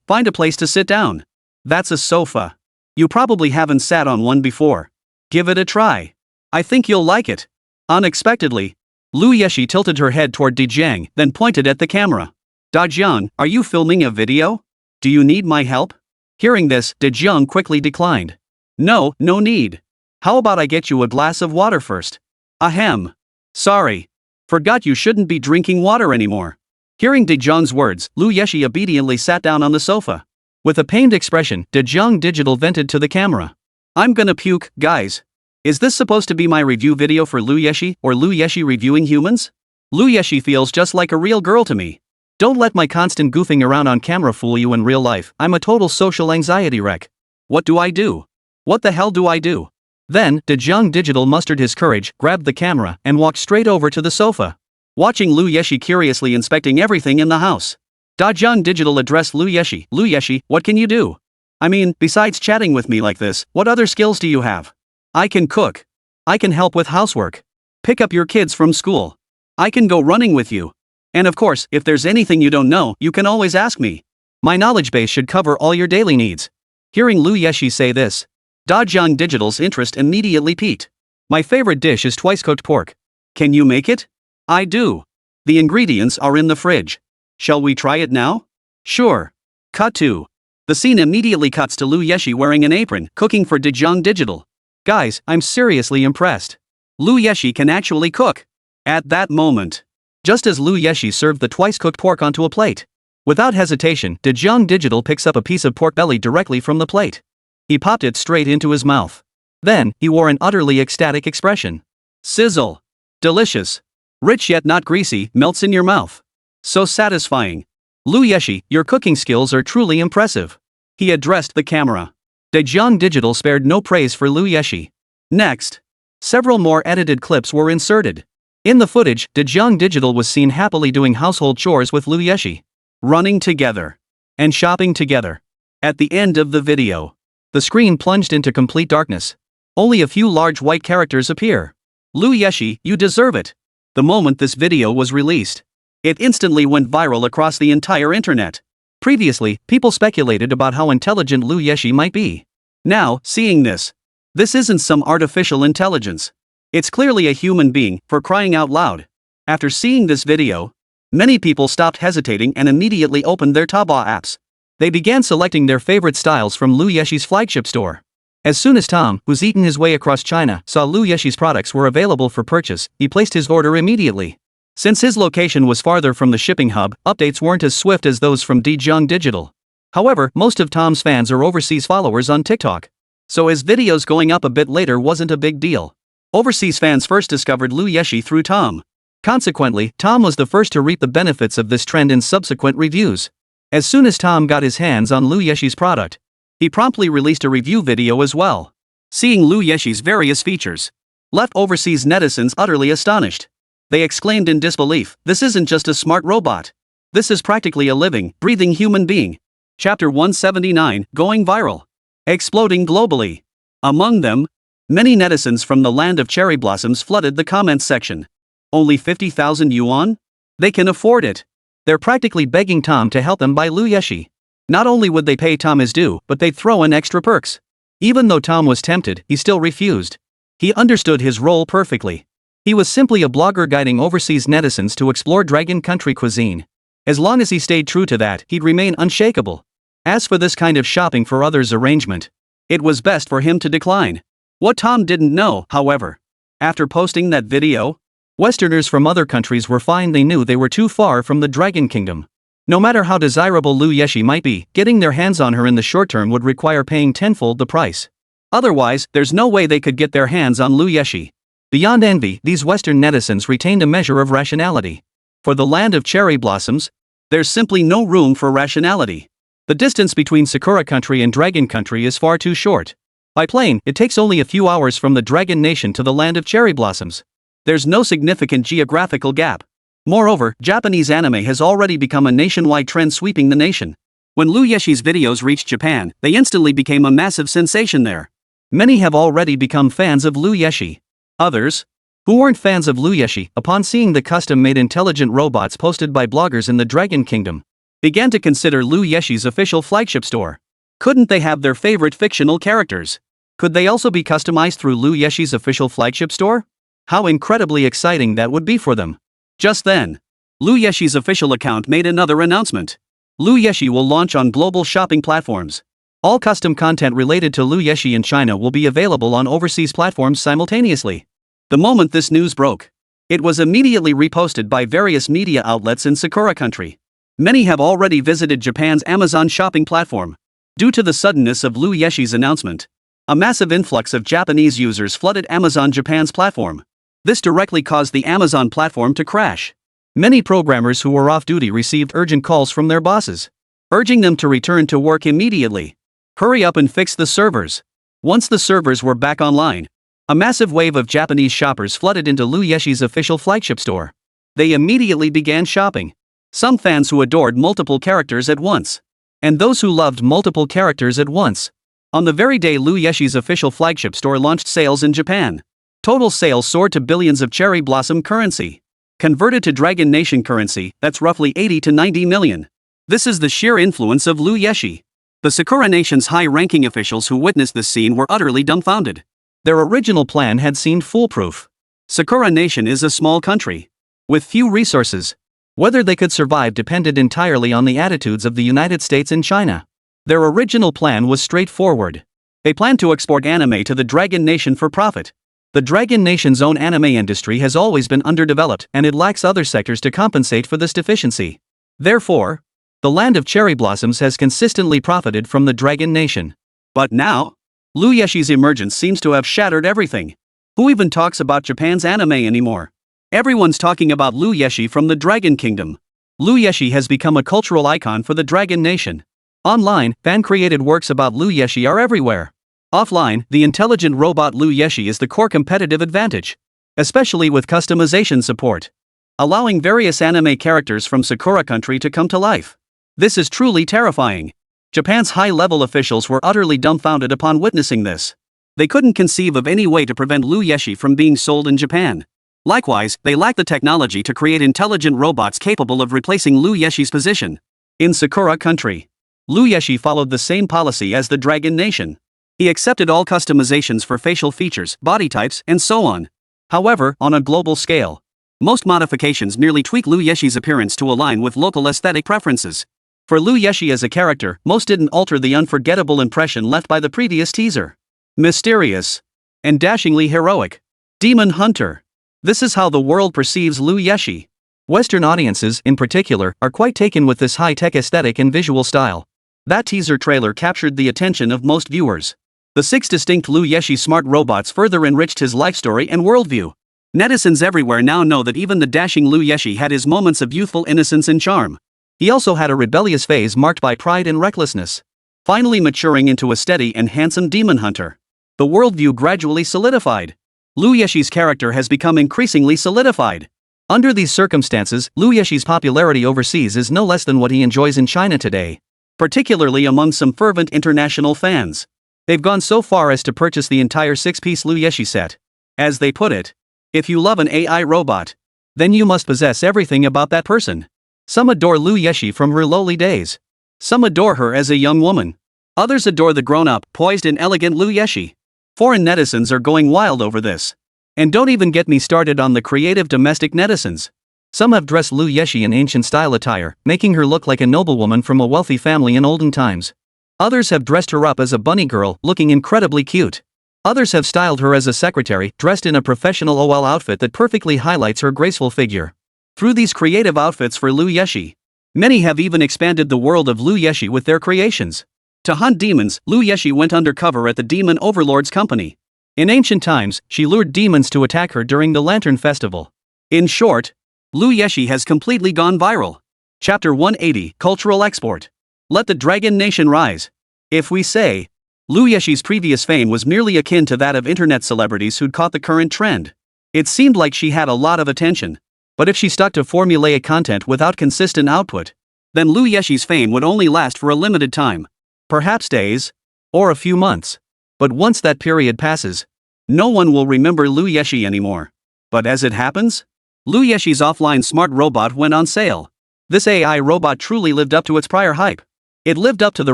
Find a place to sit down. That's a sofa. You probably haven't sat on one before. Give it a try. I think you'll like it." Unexpectedly, Lu Yeshi tilted her head toward Daejiang, then pointed at the camera. "Daejiang, are you filming a video? Do you need my help?" Hearing this, Daejiang quickly declined. No need. How about I get you a glass of water first?" "Ahem. Sorry. Forgot you shouldn't be drinking water anymore." Hearing Daejiang's words, Lu Yeshi obediently sat down on the sofa. With a pained expression, Daejiang Digital vented to the camera. "I'm gonna puke, guys. Is this supposed to be my review video for Lu Yeshi, or Lu Yeshi reviewing humans? Lu Yeshi feels just like a real girl to me. Don't let my constant goofing around on camera fool you in real life. I'm a total social anxiety wreck. What do I do? What the hell do I do?" Then, Daejiang Digital mustered his courage, grabbed the camera, and walked straight over to the sofa. Watching Lu Yeshi curiously inspecting everything in the house, Daejiang Digital addressed Lu Yeshi. "Lu Yeshi, what can you do? I mean, besides chatting with me like this, what other skills do you have?" "I can cook. I can help with housework. Pick up your kids from school. I can go running with you. And of course, if there's anything you don't know, you can always ask me. My knowledge base should cover all your daily needs." Hearing Lu Yeshi say this, Daejiang Digital's interest immediately peaked. "My favorite dish is twice-cooked pork. Can you make it?" "I do. The ingredients are in the fridge. Shall we try it now?" "Sure." Cut 2. The scene immediately cuts to Lu Yeshi wearing an apron, cooking for Daejiang Digital. Guys, I'm seriously impressed. Lu Yeshi can actually cook. At that moment, just as Lu Yeshi served the twice-cooked pork onto a plate, Without hesitation, Daejeon Digital picks up a piece of pork belly directly from the plate. He popped it straight into his mouth. Then, he wore an utterly ecstatic expression. Sizzle. Delicious. Rich yet not greasy, melts in your mouth. So satisfying. Lu Yeshi, your cooking skills are truly impressive. He addressed the camera. Daejeon Digital spared no praise for Lu Yeshi. Next, several more edited clips were inserted. In the footage, Daejeon Digital was seen happily doing household chores with Lu Yeshi, running together, and shopping together. At the end of the video, the screen plunged into complete darkness. Only a few large white characters appear. Lu Yeshi, you deserve it. The moment this video was released, it instantly went viral across the entire internet. Previously, people speculated about how intelligent Lu Yeshi might be. Now, seeing this isn't some artificial intelligence. It's clearly a human being, for crying out loud. After seeing this video, many people stopped hesitating and immediately opened their Taobao apps. They began selecting their favorite styles from Lu Yeshi's flagship store. As soon as Tom, who's eaten his way across China, saw Lu Yeshi's products were available for purchase, he placed his order immediately. Since his location was farther from the shipping hub, updates weren't as swift as those from Daejeon Digital. However, most of Tom's fans are overseas followers on TikTok. So his videos going up a bit later wasn't a big deal. Overseas fans first discovered Lu Yeshi through Tom. Consequently, Tom was the first to reap the benefits of this trend in subsequent reviews. As soon as Tom got his hands on Lu Yeshi's product, he promptly released a review video as well. Seeing Lu Yeshi's various features left overseas netizens utterly astonished. They exclaimed in disbelief, "This isn't just a smart robot. This is practically a living, breathing human being." Chapter 179, Going Viral. Exploding globally. Among them, many netizens from the land of cherry blossoms flooded the comments section. Only 50,000 yuan? They can afford it. They're practically begging Tom to help them buy Lu Yeshi. Not only would they pay Tom his due, but they'd throw in extra perks. Even though Tom was tempted, he still refused. He understood his role perfectly. He was simply a blogger guiding overseas netizens to explore Dragon Country cuisine. As long as he stayed true to that, he'd remain unshakable. As for this kind of shopping for others arrangement, it was best for him to decline. What Tom didn't know, however, after posting that video, Westerners from other countries were fine. They knew they were too far from the Dragon Kingdom. No matter how desirable Lu Yeshi might be, getting their hands on her in the short term would require paying tenfold the price. Otherwise, there's no way they could get their hands on Lu Yeshi. Beyond envy, these Western netizens retained a measure of rationality. For the land of cherry blossoms, there's simply no room for rationality. The distance between Sakura Country and Dragon Country is far too short. By plane, it takes only a few hours from the Dragon Nation to the land of cherry blossoms. There's no significant geographical gap. Moreover, Japanese anime has already become a nationwide trend sweeping the nation. When Lu Yeshi's videos reached Japan, they instantly became a massive sensation there. Many have already become fans of Lu Yeshi. Others, who weren't fans of Lu Yeshi, upon seeing the custom-made intelligent robots posted by bloggers in the Dragon Kingdom, began to consider Lu Yeshi's official flagship store. Couldn't they have their favorite fictional characters? Could they also be customized through Lu Yeshi's official flagship store? How incredibly exciting that would be for them. Just then, Lu Yeshi's official account made another announcement. Lu Yeshi will launch on global shopping platforms. All custom content related to Lu Yeshi in China will be available on overseas platforms simultaneously. The moment this news broke, it was immediately reposted by various media outlets in Sakura Country. Many have already visited Japan's Amazon shopping platform. Due to the suddenness of Lu Yeshi's announcement, a massive influx of Japanese users flooded Amazon Japan's platform. This directly caused the Amazon platform to crash. Many programmers who were off duty received urgent calls from their bosses, urging them to return to work immediately. Hurry up and fix the servers. Once the servers were back online, a massive wave of Japanese shoppers flooded into Lu Yeshi's official flagship store. They immediately began shopping. Some fans who adored multiple characters at once, and those who loved multiple characters at once. On the very day Lu Yeshi's official flagship store launched sales in Japan, total sales soared to billions of cherry blossom currency. Converted to Dragon Nation currency, that's roughly 80 to 90 million. This is the sheer influence of Lu Yeshi. The Sakura Nation's high-ranking officials who witnessed this scene were utterly dumbfounded. Their original plan had seemed foolproof. Sakura Nation is a small country, with few resources. Whether they could survive depended entirely on the attitudes of the United States and China. Their original plan was straightforward. They planned to export anime to the Dragon Nation for profit. The Dragon Nation's own anime industry has always been underdeveloped, and it lacks other sectors to compensate for this deficiency. Therefore, The land of cherry blossoms has consistently profited from the Dragon Nation. But now, Liu Yeshi's emergence seems to have shattered everything. Who even talks about Japan's anime anymore? Everyone's talking about Liu Yeshi from the Dragon Kingdom. Liu Yeshi has become a cultural icon for the Dragon Nation. Online, fan-created works about Liu Yeshi are everywhere. Offline, the intelligent robot Liu Yeshi is the core competitive advantage, especially with customization support, allowing various anime characters from Sakura Country to come to life. This is truly terrifying. Japan's high-level officials were utterly dumbfounded upon witnessing this. They couldn't conceive of any way to prevent Liu Yeshi from being sold in Japan. Likewise, they lack the technology to create intelligent robots capable of replacing Liu Yeshi's position. In Sakura Country, Liu Yeshi followed the same policy as the Dragon Nation. He accepted all customizations for facial features, body types, and so on. However, on a global scale, most modifications merely tweak Liu Yeshi's appearance to align with local aesthetic preferences. For Liu Yeshi as a character, most didn't alter the unforgettable impression left by the previous teaser. Mysterious and dashingly heroic. Demon Hunter. This is how the world perceives Liu Yeshi. Western audiences, in particular, are quite taken with this high-tech aesthetic and visual style. That teaser trailer captured the attention of most viewers. The 6 distinct Liu Yeshi smart robots further enriched his life story and worldview. Netizens everywhere now know that even the dashing Liu Yeshi had his moments of youthful innocence and charm. He also had a rebellious phase marked by pride and recklessness, finally maturing into a steady and handsome demon hunter. The worldview gradually solidified. Liu Yeshi's character has become increasingly solidified. Under these circumstances, Liu Yeshi's popularity overseas is no less than what he enjoys in China today, particularly among some fervent international fans. They've gone so far as to purchase the entire 6-piece Liu Yeshi set. As they put it, if you love an AI robot, then you must possess everything about that person. Some adore Liu Yeshi from her lowly days. Some adore her as a young woman. Others adore the grown-up, poised and elegant Liu Yeshi. Foreign netizens are going wild over this. And don't even get me started on the creative domestic netizens. Some have dressed Liu Yeshi in ancient-style attire, making her look like a noblewoman from a wealthy family in olden times. Others have dressed her up as a bunny girl, looking incredibly cute. Others have styled her as a secretary, dressed in a professional OL outfit that perfectly highlights her graceful figure. Through these creative outfits for Liu Yeshi, many have even expanded the world of Liu Yeshi with their creations. To hunt demons, Liu Yeshi went undercover at the demon overlord's company. In ancient times, she lured demons to attack her during the Lantern Festival. In short, Liu Yeshi has completely gone viral. Chapter 180, Cultural Export. Let the Dragon Nation rise. If we say, Liu Yeshi's previous fame was merely akin to that of internet celebrities who'd caught the current trend. It seemed like she had a lot of attention. But if she stuck to formulaic content without consistent output, then Liu Yeshi's fame would only last for a limited time. Perhaps days, or a few months. But once that period passes, no one will remember Liu Yeshi anymore. But as it happens, Liu Yeshi's offline smart robot went on sale. This AI robot truly lived up to its prior hype. It lived up to the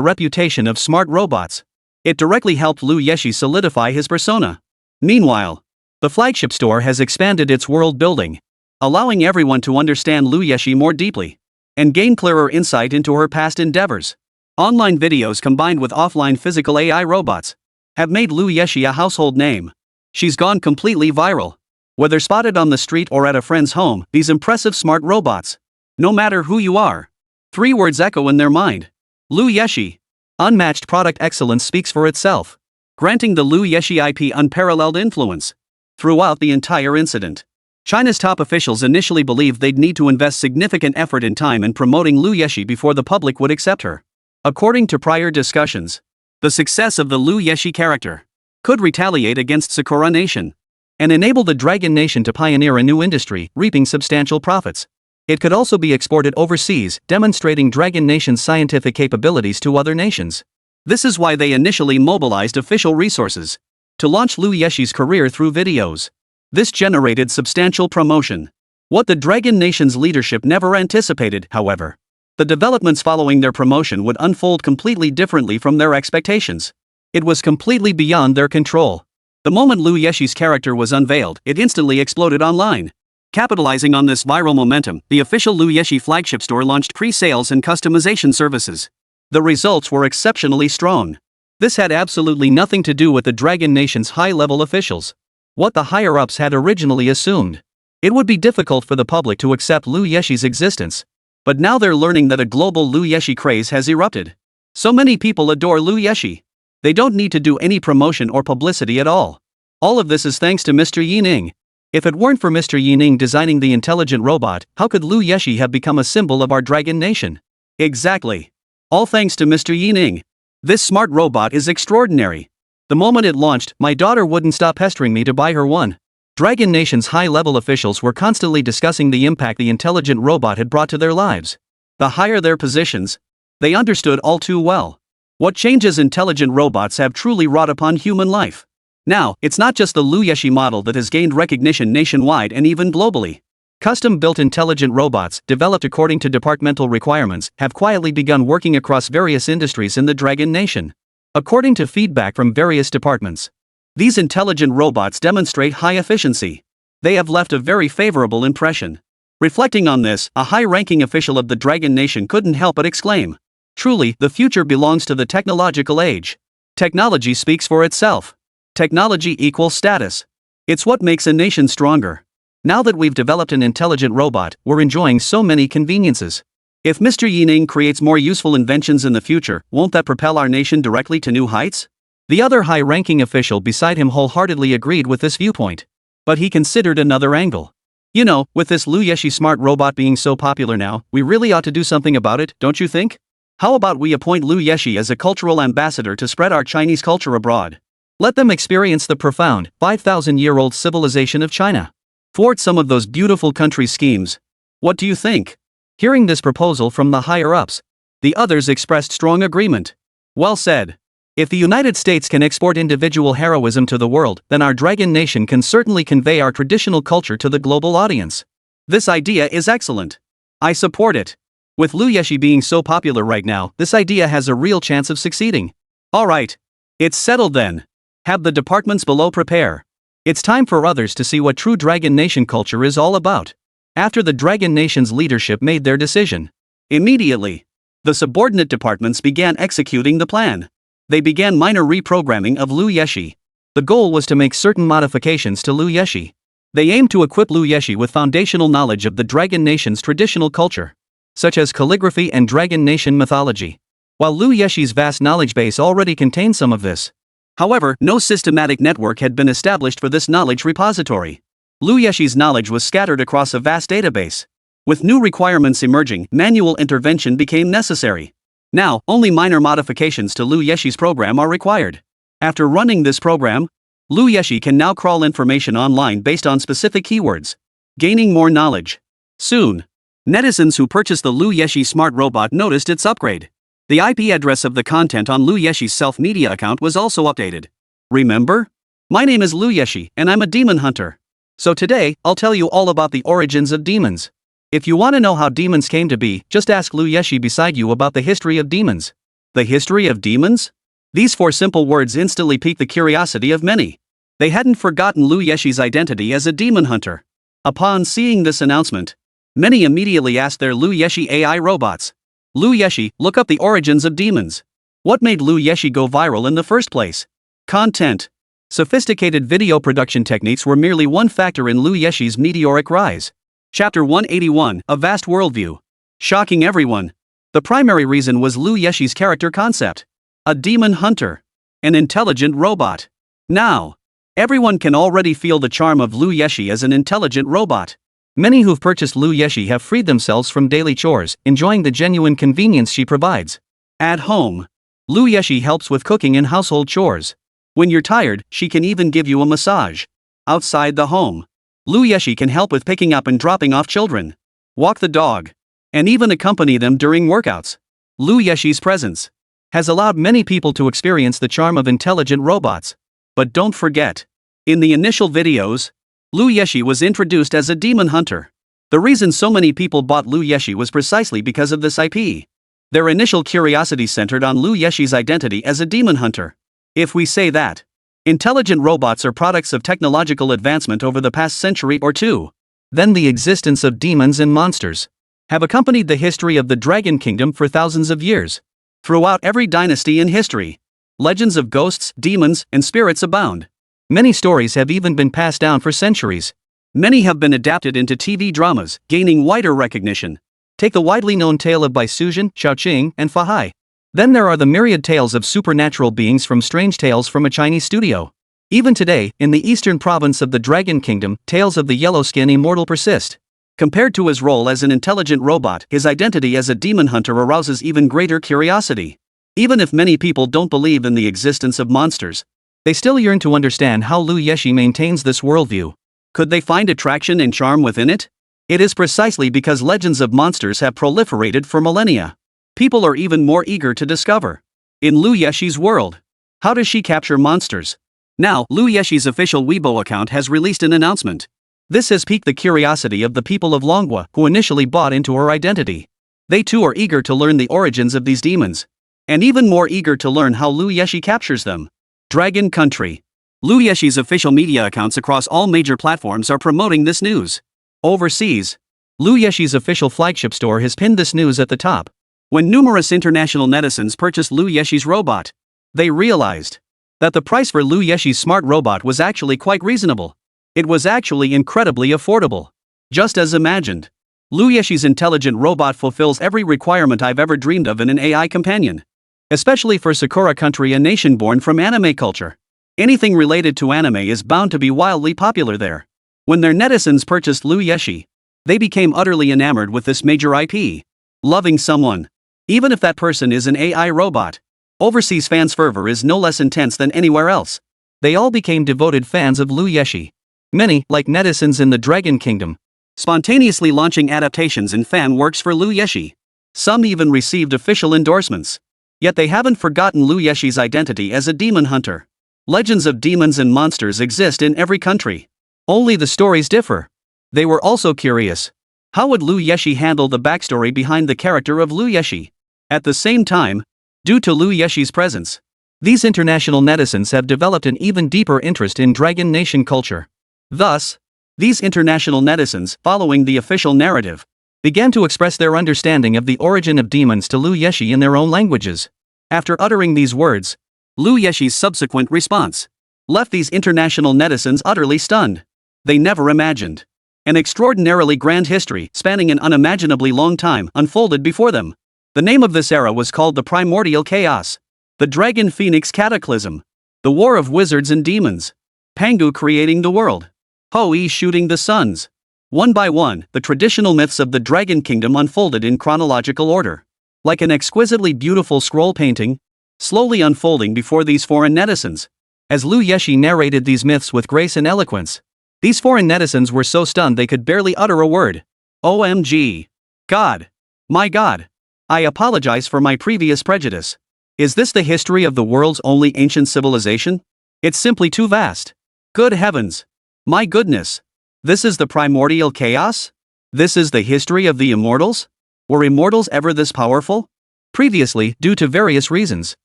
reputation of smart robots. It directly helped Liu Yeshi solidify his persona. Meanwhile, the flagship store has expanded its world building, allowing everyone to understand Liu Yeshi more deeply and gain clearer insight into her past endeavors. Online videos combined with offline physical AI robots have made Liu Yeshi a household name. She's gone completely viral. Whether spotted on the street or at a friend's home, these impressive smart robots, no matter who you are, 3 words echo in their mind. Liu Yeshi. Unmatched product excellence speaks for itself, granting the Liu Yeshi IP unparalleled influence throughout the entire incident. China's top officials initially believed they'd need to invest significant effort and time in promoting Liu Yeshi before the public would accept her. According to prior discussions, the success of the Liu Yeshi character could retaliate against Sakura Nation and enable the Dragon Nation to pioneer a new industry, reaping substantial profits. It could also be exported overseas, demonstrating Dragon Nation's scientific capabilities to other nations. This is why they initially mobilized official resources to launch Liu Yeshi's career through videos. This generated substantial promotion. What the Dragon Nation's leadership never anticipated, however, the developments following their promotion would unfold completely differently from their expectations. It was completely beyond their control. The moment Liu Yeshi's character was unveiled, it instantly exploded online. Capitalizing on this viral momentum, the official Liu Yeshi flagship store launched pre-sales and customization services. The results were exceptionally strong. This had absolutely nothing to do with the Dragon Nation's high-level officials. What the higher-ups had originally assumed. It would be difficult for the public to accept Liu Yeshi's existence. But now they're learning that a global Lu Yeshi craze has erupted. So many people adore Lu Yeshi. They don't need to do any promotion or publicity at all. All of this is thanks to Mr. Yining. If it weren't for Mr. Yining designing the intelligent robot, how could Lu Yeshi have become a symbol of our dragon nation? Exactly. All thanks to Mr. Yining. This smart robot is extraordinary. The moment it launched, my daughter wouldn't stop pestering me to buy her one. Dragon Nation's high-level officials were constantly discussing the impact the intelligent robot had brought to their lives. The higher their positions, they understood all too well what changes intelligent robots have truly wrought upon human life. Now, it's not just the Lu Yeshi model that has gained recognition nationwide and even globally. Custom-built intelligent robots, developed according to departmental requirements, have quietly begun working across various industries in the Dragon Nation. According to feedback from various departments, these intelligent robots demonstrate high efficiency. They have left a very favorable impression. Reflecting on this, a high-ranking official of the Dragon Nation couldn't help but exclaim, "Truly, the future belongs to the technological age. Technology speaks for itself. Technology equals status. It's what makes a nation stronger. Now that we've developed an intelligent robot, we're enjoying so many conveniences. If Mr. Yining creates more useful inventions in the future, won't that propel our nation directly to new heights?" The other high-ranking official beside him wholeheartedly agreed with this viewpoint. But he considered another angle. "You know, with this Lu Yeshi smart robot being so popular now, we really ought to do something about it, don't you think? How about we appoint Lu Yeshi as a cultural ambassador to spread our Chinese culture abroad? Let them experience the profound, 5,000-year-old civilization of China. Thwart some of those beautiful country schemes. What do you think?" Hearing this proposal from the higher-ups, the others expressed strong agreement. Well said. If the United States can export individual heroism to the world, then our Dragon Nation can certainly convey our traditional culture to the global audience. This idea is excellent. I support it. With Lu Yeshi being so popular right now, this idea has a real chance of succeeding. Alright. It's settled then. Have the departments below prepare. It's time for others to see what true Dragon Nation culture is all about. After the Dragon Nation's leadership made their decision, immediately, the subordinate departments began executing the plan. They began minor reprogramming of Lu Yeshi. The goal was to make certain modifications to Lu Yeshi. They aimed to equip Lu Yeshi with foundational knowledge of the Dragon Nation's traditional culture, such as calligraphy and Dragon Nation mythology. While Lu Yeshi's vast knowledge base already contained some of this, however, no systematic network had been established for this knowledge repository. Lu Yeshi's knowledge was scattered across a vast database. With new requirements emerging, manual intervention became necessary. Now, only minor modifications to Lu Yeshi's program are required. After running this program, Lu Yeshi can now crawl information online based on specific keywords, gaining more knowledge. Soon, netizens who purchased the Lu Yeshi smart robot noticed its upgrade. The IP address of the content on Lu Yeshi's self-media account was also updated. Remember? My name is Lu Yeshi, and I'm a demon hunter. So today, I'll tell you all about the origins of demons. If you want to know how demons came to be, just ask Lu Yeshi beside you about the history of demons. The history of demons? These 4 simple words instantly piqued the curiosity of many. They hadn't forgotten Lu Yeshi's identity as a demon hunter. Upon seeing this announcement, many immediately asked their Lu Yeshi AI robots, "Lu Yeshi, look up the origins of demons. What made Lu Yeshi go viral in the first place?" Content. Sophisticated video production techniques were merely one factor in Lu Yeshi's meteoric rise. Chapter 181, A Vast Worldview. Shocking everyone. The primary reason was Lu Yeshi's character concept. A demon hunter. An intelligent robot. Now, everyone can already feel the charm of Lu Yeshi as an intelligent robot. Many who've purchased Lu Yeshi have freed themselves from daily chores, enjoying the genuine convenience she provides. At home, Lu Yeshi helps with cooking and household chores. When you're tired, she can even give you a massage. Outside the home, Lu Yeshi can help with picking up and dropping off children, walk the dog, and even accompany them during workouts. Lu Yeshi's presence has allowed many people to experience the charm of intelligent robots. But don't forget, in the initial videos, Lu Yeshi was introduced as a demon hunter. The reason so many people bought Lu Yeshi was precisely because of this IP. Their initial curiosity centered on Lu Yeshi's identity as a demon hunter. If we say that intelligent robots are products of technological advancement over the past century or two, then the existence of demons and monsters have accompanied the history of the Dragon Kingdom for thousands of years. Throughout every dynasty in history, legends of ghosts, demons, and spirits abound. Many stories have even been passed down for centuries. Many have been adapted into TV dramas, gaining wider recognition. Take the widely known tale of Baisuzhen, Shaoqing, and Fahai. Then there are the myriad tales of supernatural beings from Strange Tales from a Chinese studio. Even today, in the eastern province of the Dragon Kingdom, tales of the yellow-skin immortal persist. Compared to his role as an intelligent robot, his identity as a demon hunter arouses even greater curiosity. Even if many people don't believe in the existence of monsters, they still yearn to understand how Lu Yeshi maintains this worldview. Could they find attraction and charm within it? It is precisely because legends of monsters have proliferated for millennia. People are even more eager to discover. In Lu Yeshi's world, how does she capture monsters? Now, Lu Yeshi's official Weibo account has released an announcement. This has piqued the curiosity of the people of Longhua who initially bought into her identity. They too are eager to learn the origins of these demons. And even more eager to learn how Lu Yeshi captures them. Dragon Country. Lu Yeshi's official media accounts across all major platforms are promoting this news. Overseas, Lu Yeshi's official flagship store has pinned this news at the top. When numerous international netizens purchased Lu Yeshi's robot, they realized that the price for Lu Yeshi's smart robot was actually quite reasonable. It was actually incredibly affordable. Just as imagined. Lu Yeshi's intelligent robot fulfills every requirement I've ever dreamed of in an AI companion. Especially for Sakura Country, a nation born from anime culture. Anything related to anime is bound to be wildly popular there. When their netizens purchased Lu Yeshi, they became utterly enamored with this major IP. Loving someone, even if that person is an AI robot. Overseas fans' fervor is no less intense than anywhere else. They all became devoted fans of Lu Yeshi. Many, like netizens in the Dragon Kingdom, spontaneously launching adaptations and fan works for Lu Yeshi. Some even received official endorsements. Yet they haven't forgotten Lu Yeshi's identity as a demon hunter. Legends of demons and monsters exist in every country. Only the stories differ. They were also curious. How would Lu Yeshi handle the backstory behind the character of Lu Yeshi? At the same time, due to Lu Yeshi's presence, these international netizens have developed an even deeper interest in Dragon Nation culture. Thus, these international netizens, following the official narrative, began to express their understanding of the origin of demons to Lu Yeshi in their own languages. After uttering these words, Lu Yeshi's subsequent response left these international netizens utterly stunned. They never imagined. An extraordinarily grand history, spanning an unimaginably long time, unfolded before them. The name of this era was called the Primordial Chaos. The Dragon Phoenix Cataclysm. The War of Wizards and Demons. Pangu creating the world. Hou-Yi shooting the suns. One by one, the traditional myths of the Dragon Kingdom unfolded in chronological order. Like an exquisitely beautiful scroll painting, slowly unfolding before these foreign netizens. As Lu Yeshi narrated these myths with grace and eloquence, these foreign netizens were so stunned they could barely utter a word. OMG. God. My God. I apologize for my previous prejudice. Is this the history of the world's only ancient civilization? It's simply too vast. Good heavens. My goodness. This is the primordial chaos? This is the history of the immortals? Were immortals ever this powerful? Previously, due to various reasons,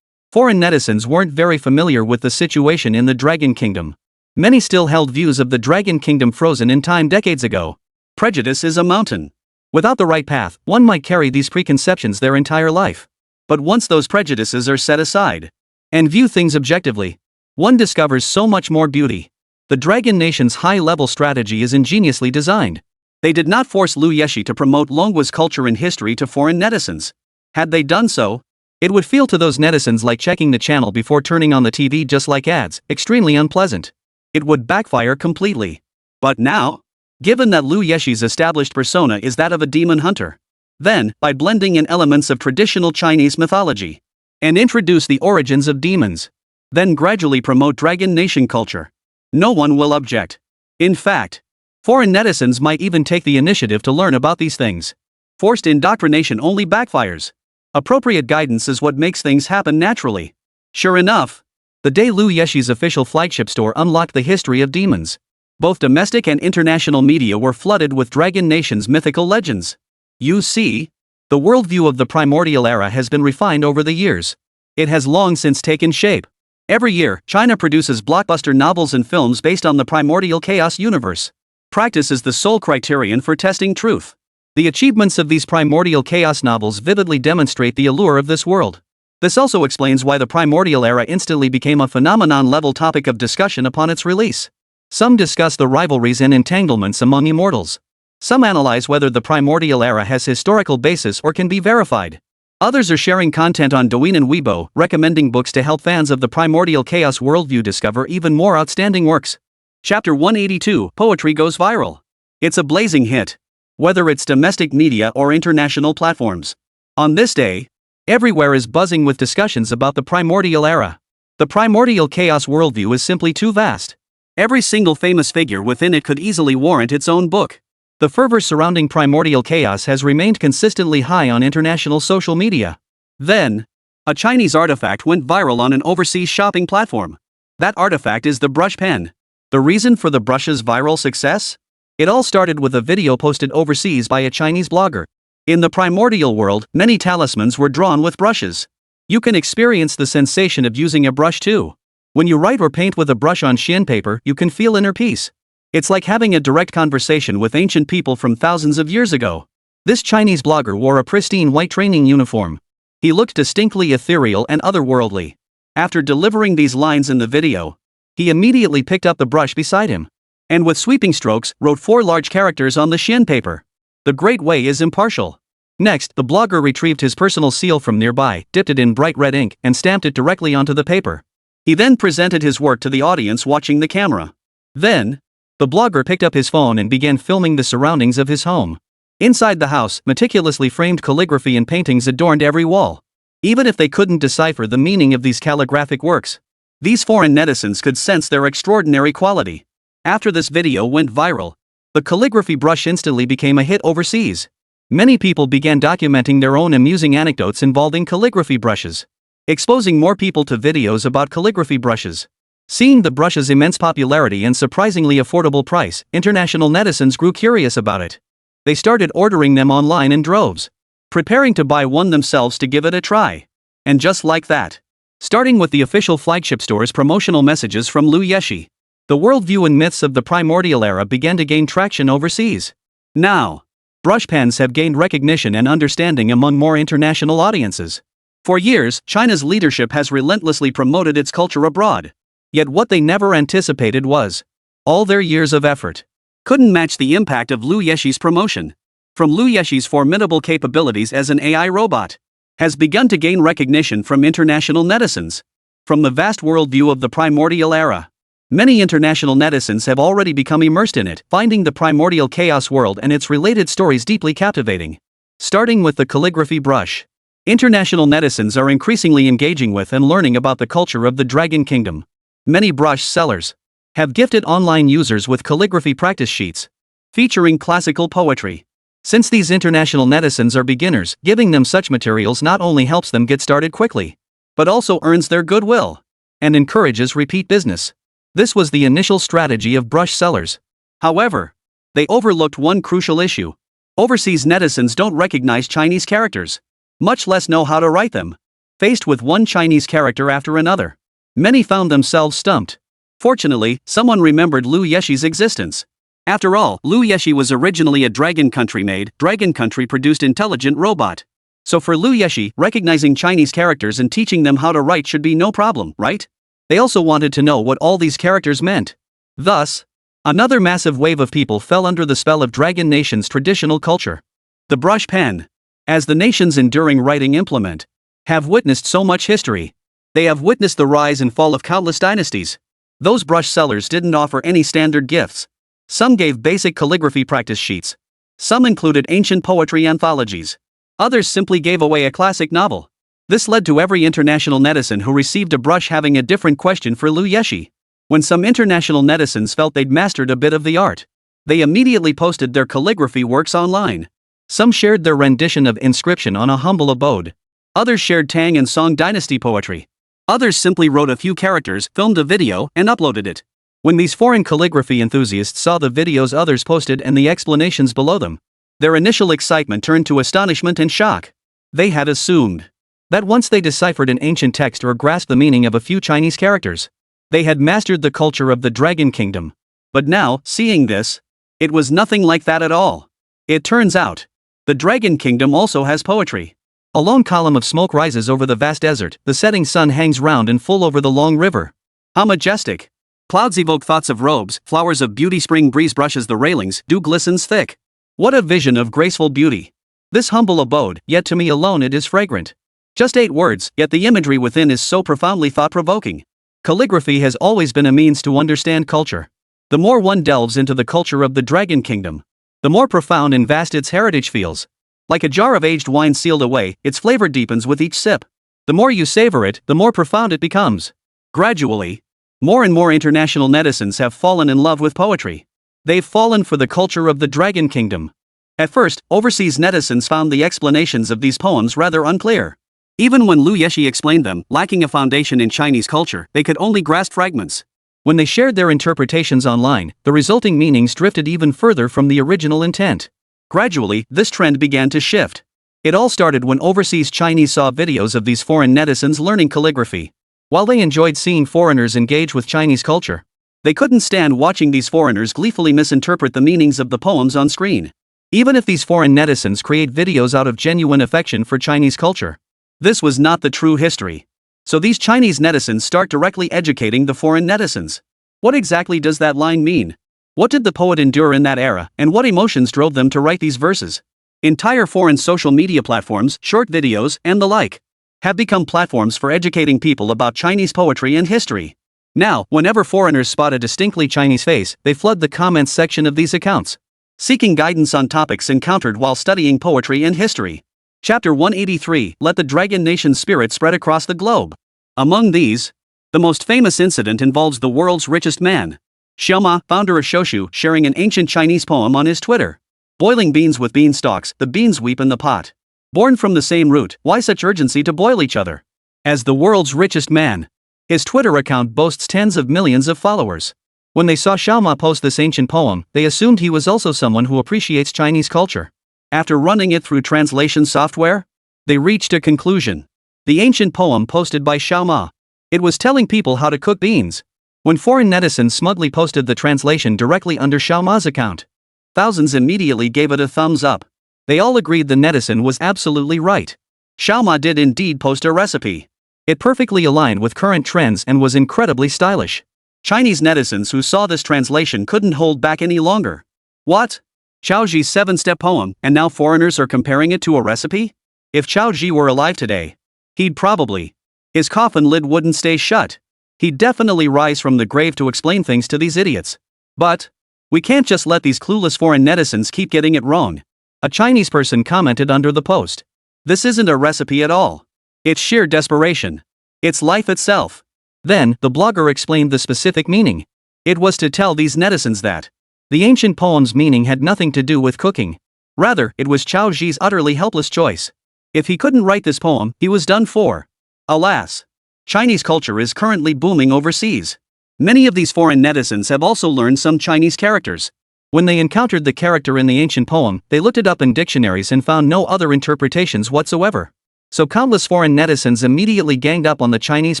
foreign netizens weren't very familiar with the situation in the Dragon Kingdom. Many still held views of the Dragon Kingdom frozen in time decades ago. Prejudice is a mountain. Without the right path, one might carry these preconceptions their entire life. But once those prejudices are set aside and view things objectively, one discovers so much more beauty. The Dragon Nation's high-level strategy is ingeniously designed. They did not force Lu Yeshi to promote Longhua's culture and history to foreign netizens. Had they done so, it would feel to those netizens like checking the channel before turning on the TV, just like ads, extremely unpleasant. It would backfire completely. But now, given that Lu Yeshi's established persona is that of a demon hunter, then, by blending in elements of traditional Chinese mythology, and introduce the origins of demons, then gradually promote Dragon Nation culture, no one will object. In fact, foreign netizens might even take the initiative to learn about these things. Forced indoctrination only backfires. Appropriate guidance is what makes things happen naturally. Sure enough, the day Lu Yeshi's official flagship store unlocked the history of demons, both domestic and international media were flooded with Dragon Nation's mythical legends. You see, the worldview of the primordial era has been refined over the years. It has long since taken shape. Every year, China produces blockbuster novels and films based on the primordial chaos universe. Practice is the sole criterion for testing truth. The achievements of these primordial chaos novels vividly demonstrate the allure of this world. This also explains why the primordial era instantly became a phenomenon-level topic of discussion upon its release. Some discuss the rivalries and entanglements among immortals. Some analyze whether the primordial era has historical basis or can be verified. Others are sharing content on Douyin and Weibo, recommending books to help fans of the primordial chaos worldview discover even more outstanding works. Chapter 182, Poetry Goes Viral. It's a blazing hit. Whether it's domestic media or international platforms. On this day, everywhere is buzzing with discussions about the primordial era. The primordial chaos worldview is simply too vast. Every single famous figure within it could easily warrant its own book. The fervor surrounding primordial chaos has remained consistently high on international social media. Then, a Chinese artifact went viral on an overseas shopping platform. That artifact is the brush pen. The reason for the brush's viral success? It all started with a video posted overseas by a Chinese blogger. In the primordial world, many talismans were drawn with brushes. You can experience the sensation of using a brush too. When you write or paint with a brush on Xian paper, you can feel inner peace. It's like having a direct conversation with ancient people from thousands of years ago. This Chinese blogger wore a pristine white training uniform. He looked distinctly ethereal and otherworldly. After delivering these lines in the video, he immediately picked up the brush beside him, and with sweeping strokes, wrote 4 large characters on the Xian paper. The great way is impartial. Next, the blogger retrieved his personal seal from nearby, dipped it in bright red ink, and stamped it directly onto the paper. He then presented his work to the audience watching the camera. Then, the blogger picked up his phone and began filming the surroundings of his home. Inside the house, meticulously framed calligraphy and paintings adorned every wall. Even if they couldn't decipher the meaning of these calligraphic works, these foreign netizens could sense their extraordinary quality. After this video went viral, the calligraphy brush instantly became a hit overseas. Many people began documenting their own amusing anecdotes involving calligraphy brushes, exposing more people to videos about calligraphy brushes. Seeing the brush's immense popularity and surprisingly affordable price, international netizens grew curious about it. They started ordering them online in droves, preparing to buy one themselves to give it a try. And just like that, starting with the official flagship store's promotional messages from Lu Yeshi, the worldview and myths of the primordial era began to gain traction overseas. Now, brush pens have gained recognition and understanding among more international audiences. For years, China's leadership has relentlessly promoted its culture abroad. Yet what they never anticipated was, all their years of effort couldn't match the impact of Lu Yeshi's promotion. From Lu Yeshi's formidable capabilities as an AI robot, has begun to gain recognition from international netizens. From the vast worldview of the primordial era, many international netizens have already become immersed in it, finding the primordial chaos world and its related stories deeply captivating. Starting with the calligraphy brush, international netizens are increasingly engaging with and learning about the culture of the Dragon Kingdom. Many brush sellers have gifted online users with calligraphy practice sheets featuring classical poetry. Since these international netizens are beginners, giving them such materials not only helps them get started quickly, but also earns their goodwill and encourages repeat business. This was the initial strategy of brush sellers. However, they overlooked one crucial issue. Overseas netizens don't recognize Chinese characters, much less know how to write them. Faced with one Chinese character after another, many found themselves stumped. Fortunately, someone remembered Lu Yeshi's existence. After all, Lu Yeshi was originally a Dragon Country-made, Dragon Country-produced intelligent robot. So for Lu Yeshi, recognizing Chinese characters and teaching them how to write should be no problem, right? They also wanted to know what all these characters meant. Thus, another massive wave of people fell under the spell of Dragon Nation's traditional culture. The brush pen. As the nation's enduring writing implement have witnessed so much history, they have witnessed the rise and fall of countless dynasties. Those brush sellers didn't offer any standard gifts. Some gave basic calligraphy practice sheets. Some included ancient poetry anthologies. Others simply gave away a classic novel. This led to every international netizen who received a brush having a different question for Lu Yeshi. When some international netizens felt they'd mastered a bit of the art, they immediately posted their calligraphy works online. Some shared their rendition of Inscription on a Humble Abode. Others shared Tang and Song dynasty poetry. Others simply wrote a few characters, filmed a video, and uploaded it. When these foreign calligraphy enthusiasts saw the videos others posted and the explanations below them, their initial excitement turned to astonishment and shock. They had assumed that once they deciphered an ancient text or grasped the meaning of a few Chinese characters, they had mastered the culture of the Dragon Kingdom. But now, seeing this, it was nothing like that at all. It turns out, the Dragon Kingdom also has poetry. A long column of smoke rises over the vast desert, the setting sun hangs round and full over the long river. How majestic! Clouds evoke thoughts of robes, flowers of beauty, spring breeze brushes the railings, dew glistens thick. What a vision of graceful beauty. This humble abode, yet to me alone it is fragrant. Just 8 words, yet the imagery within is so profoundly thought-provoking. Calligraphy has always been a means to understand culture. The more one delves into the culture of the Dragon Kingdom, the more profound and vast its heritage feels. Like a jar of aged wine sealed away, its flavor deepens with each sip. The more you savor it, the more profound it becomes. Gradually, more and more international netizens have fallen in love with poetry. They've fallen for the culture of the Dragon Kingdom. At first, overseas netizens found the explanations of these poems rather unclear. Even when Lu Yeshi explained them, lacking a foundation in Chinese culture, they could only grasp fragments. When they shared their interpretations online, the resulting meanings drifted even further from the original intent. Gradually, this trend began to shift. It all started when overseas Chinese saw videos of these foreign netizens learning calligraphy. While they enjoyed seeing foreigners engage with Chinese culture, they couldn't stand watching these foreigners gleefully misinterpret the meanings of the poems on screen. Even if these foreign netizens create videos out of genuine affection for Chinese culture, this was not the true history. So these Chinese netizens start directly educating the foreign netizens. What exactly does that line mean? What did the poet endure in that era, and what emotions drove them to write these verses? Entire foreign social media platforms, short videos, and the like, have become platforms for educating people about Chinese poetry and history. Now, whenever foreigners spot a distinctly Chinese face, they flood the comments section of these accounts, seeking guidance on topics encountered while studying poetry and history. Chapter 183, Let the Dragon Nation's Spirit Spread Across the Globe. Among these, the most famous incident involves the world's richest man, Xiaoma, founder of Shoshu, sharing an ancient Chinese poem on his Twitter. Boiling beans with beanstalks, the beans weep in the pot. Born from the same root, why such urgency to boil each other? As the world's richest man, his Twitter account boasts tens of millions of followers. When they saw Xiaoma post this ancient poem, they assumed he was also someone who appreciates Chinese culture. After running it through translation software, they reached a conclusion. The ancient poem posted by Xiaoma, it was telling people how to cook beans. When foreign netizens smugly posted the translation directly under Xiaoma's account, thousands immediately gave it a thumbs up. They all agreed the netizen was absolutely right. Xiaoma did indeed post a recipe. It perfectly aligned with current trends and was incredibly stylish. Chinese netizens who saw this translation couldn't hold back any longer. What? Qiao Ji's 7-step poem, and now foreigners are comparing it to a recipe? If Qiao Ji were alive today, he'd probably. His coffin lid wouldn't stay shut. He'd definitely rise from the grave to explain things to these idiots. But we can't just let these clueless foreign netizens keep getting it wrong. A Chinese person commented under the post. This isn't a recipe at all. It's sheer desperation. It's life itself. Then, the blogger explained the specific meaning. It was to tell these netizens that the ancient poem's meaning had nothing to do with cooking. Rather, it was Qiao Ji's utterly helpless choice. If he couldn't write this poem, he was done for. Alas, Chinese culture is currently booming overseas. Many of these foreign netizens have also learned some Chinese characters. When they encountered the character in the ancient poem, they looked it up in dictionaries and found no other interpretations whatsoever. So countless foreign netizens immediately ganged up on the Chinese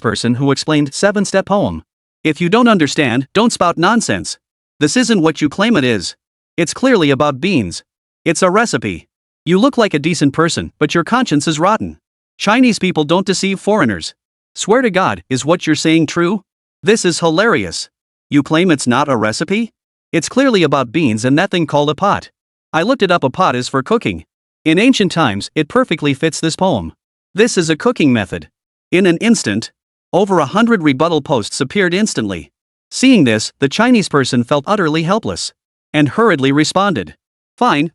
person who explained 7-step poem. If you don't understand, don't spout nonsense. This isn't what you claim it is. It's clearly about beans. It's a recipe. You look like a decent person, but your conscience is rotten. Chinese people don't deceive foreigners. Swear to God, is what you're saying true? This is hilarious. You claim it's not a recipe? It's clearly about beans and that thing called a pot. I looked it up, a pot is for cooking. In ancient times, it perfectly fits this poem. This is a cooking method. In an instant, over 100 rebuttal posts appeared instantly. Seeing this, the Chinese person felt utterly helpless and hurriedly responded. Fine.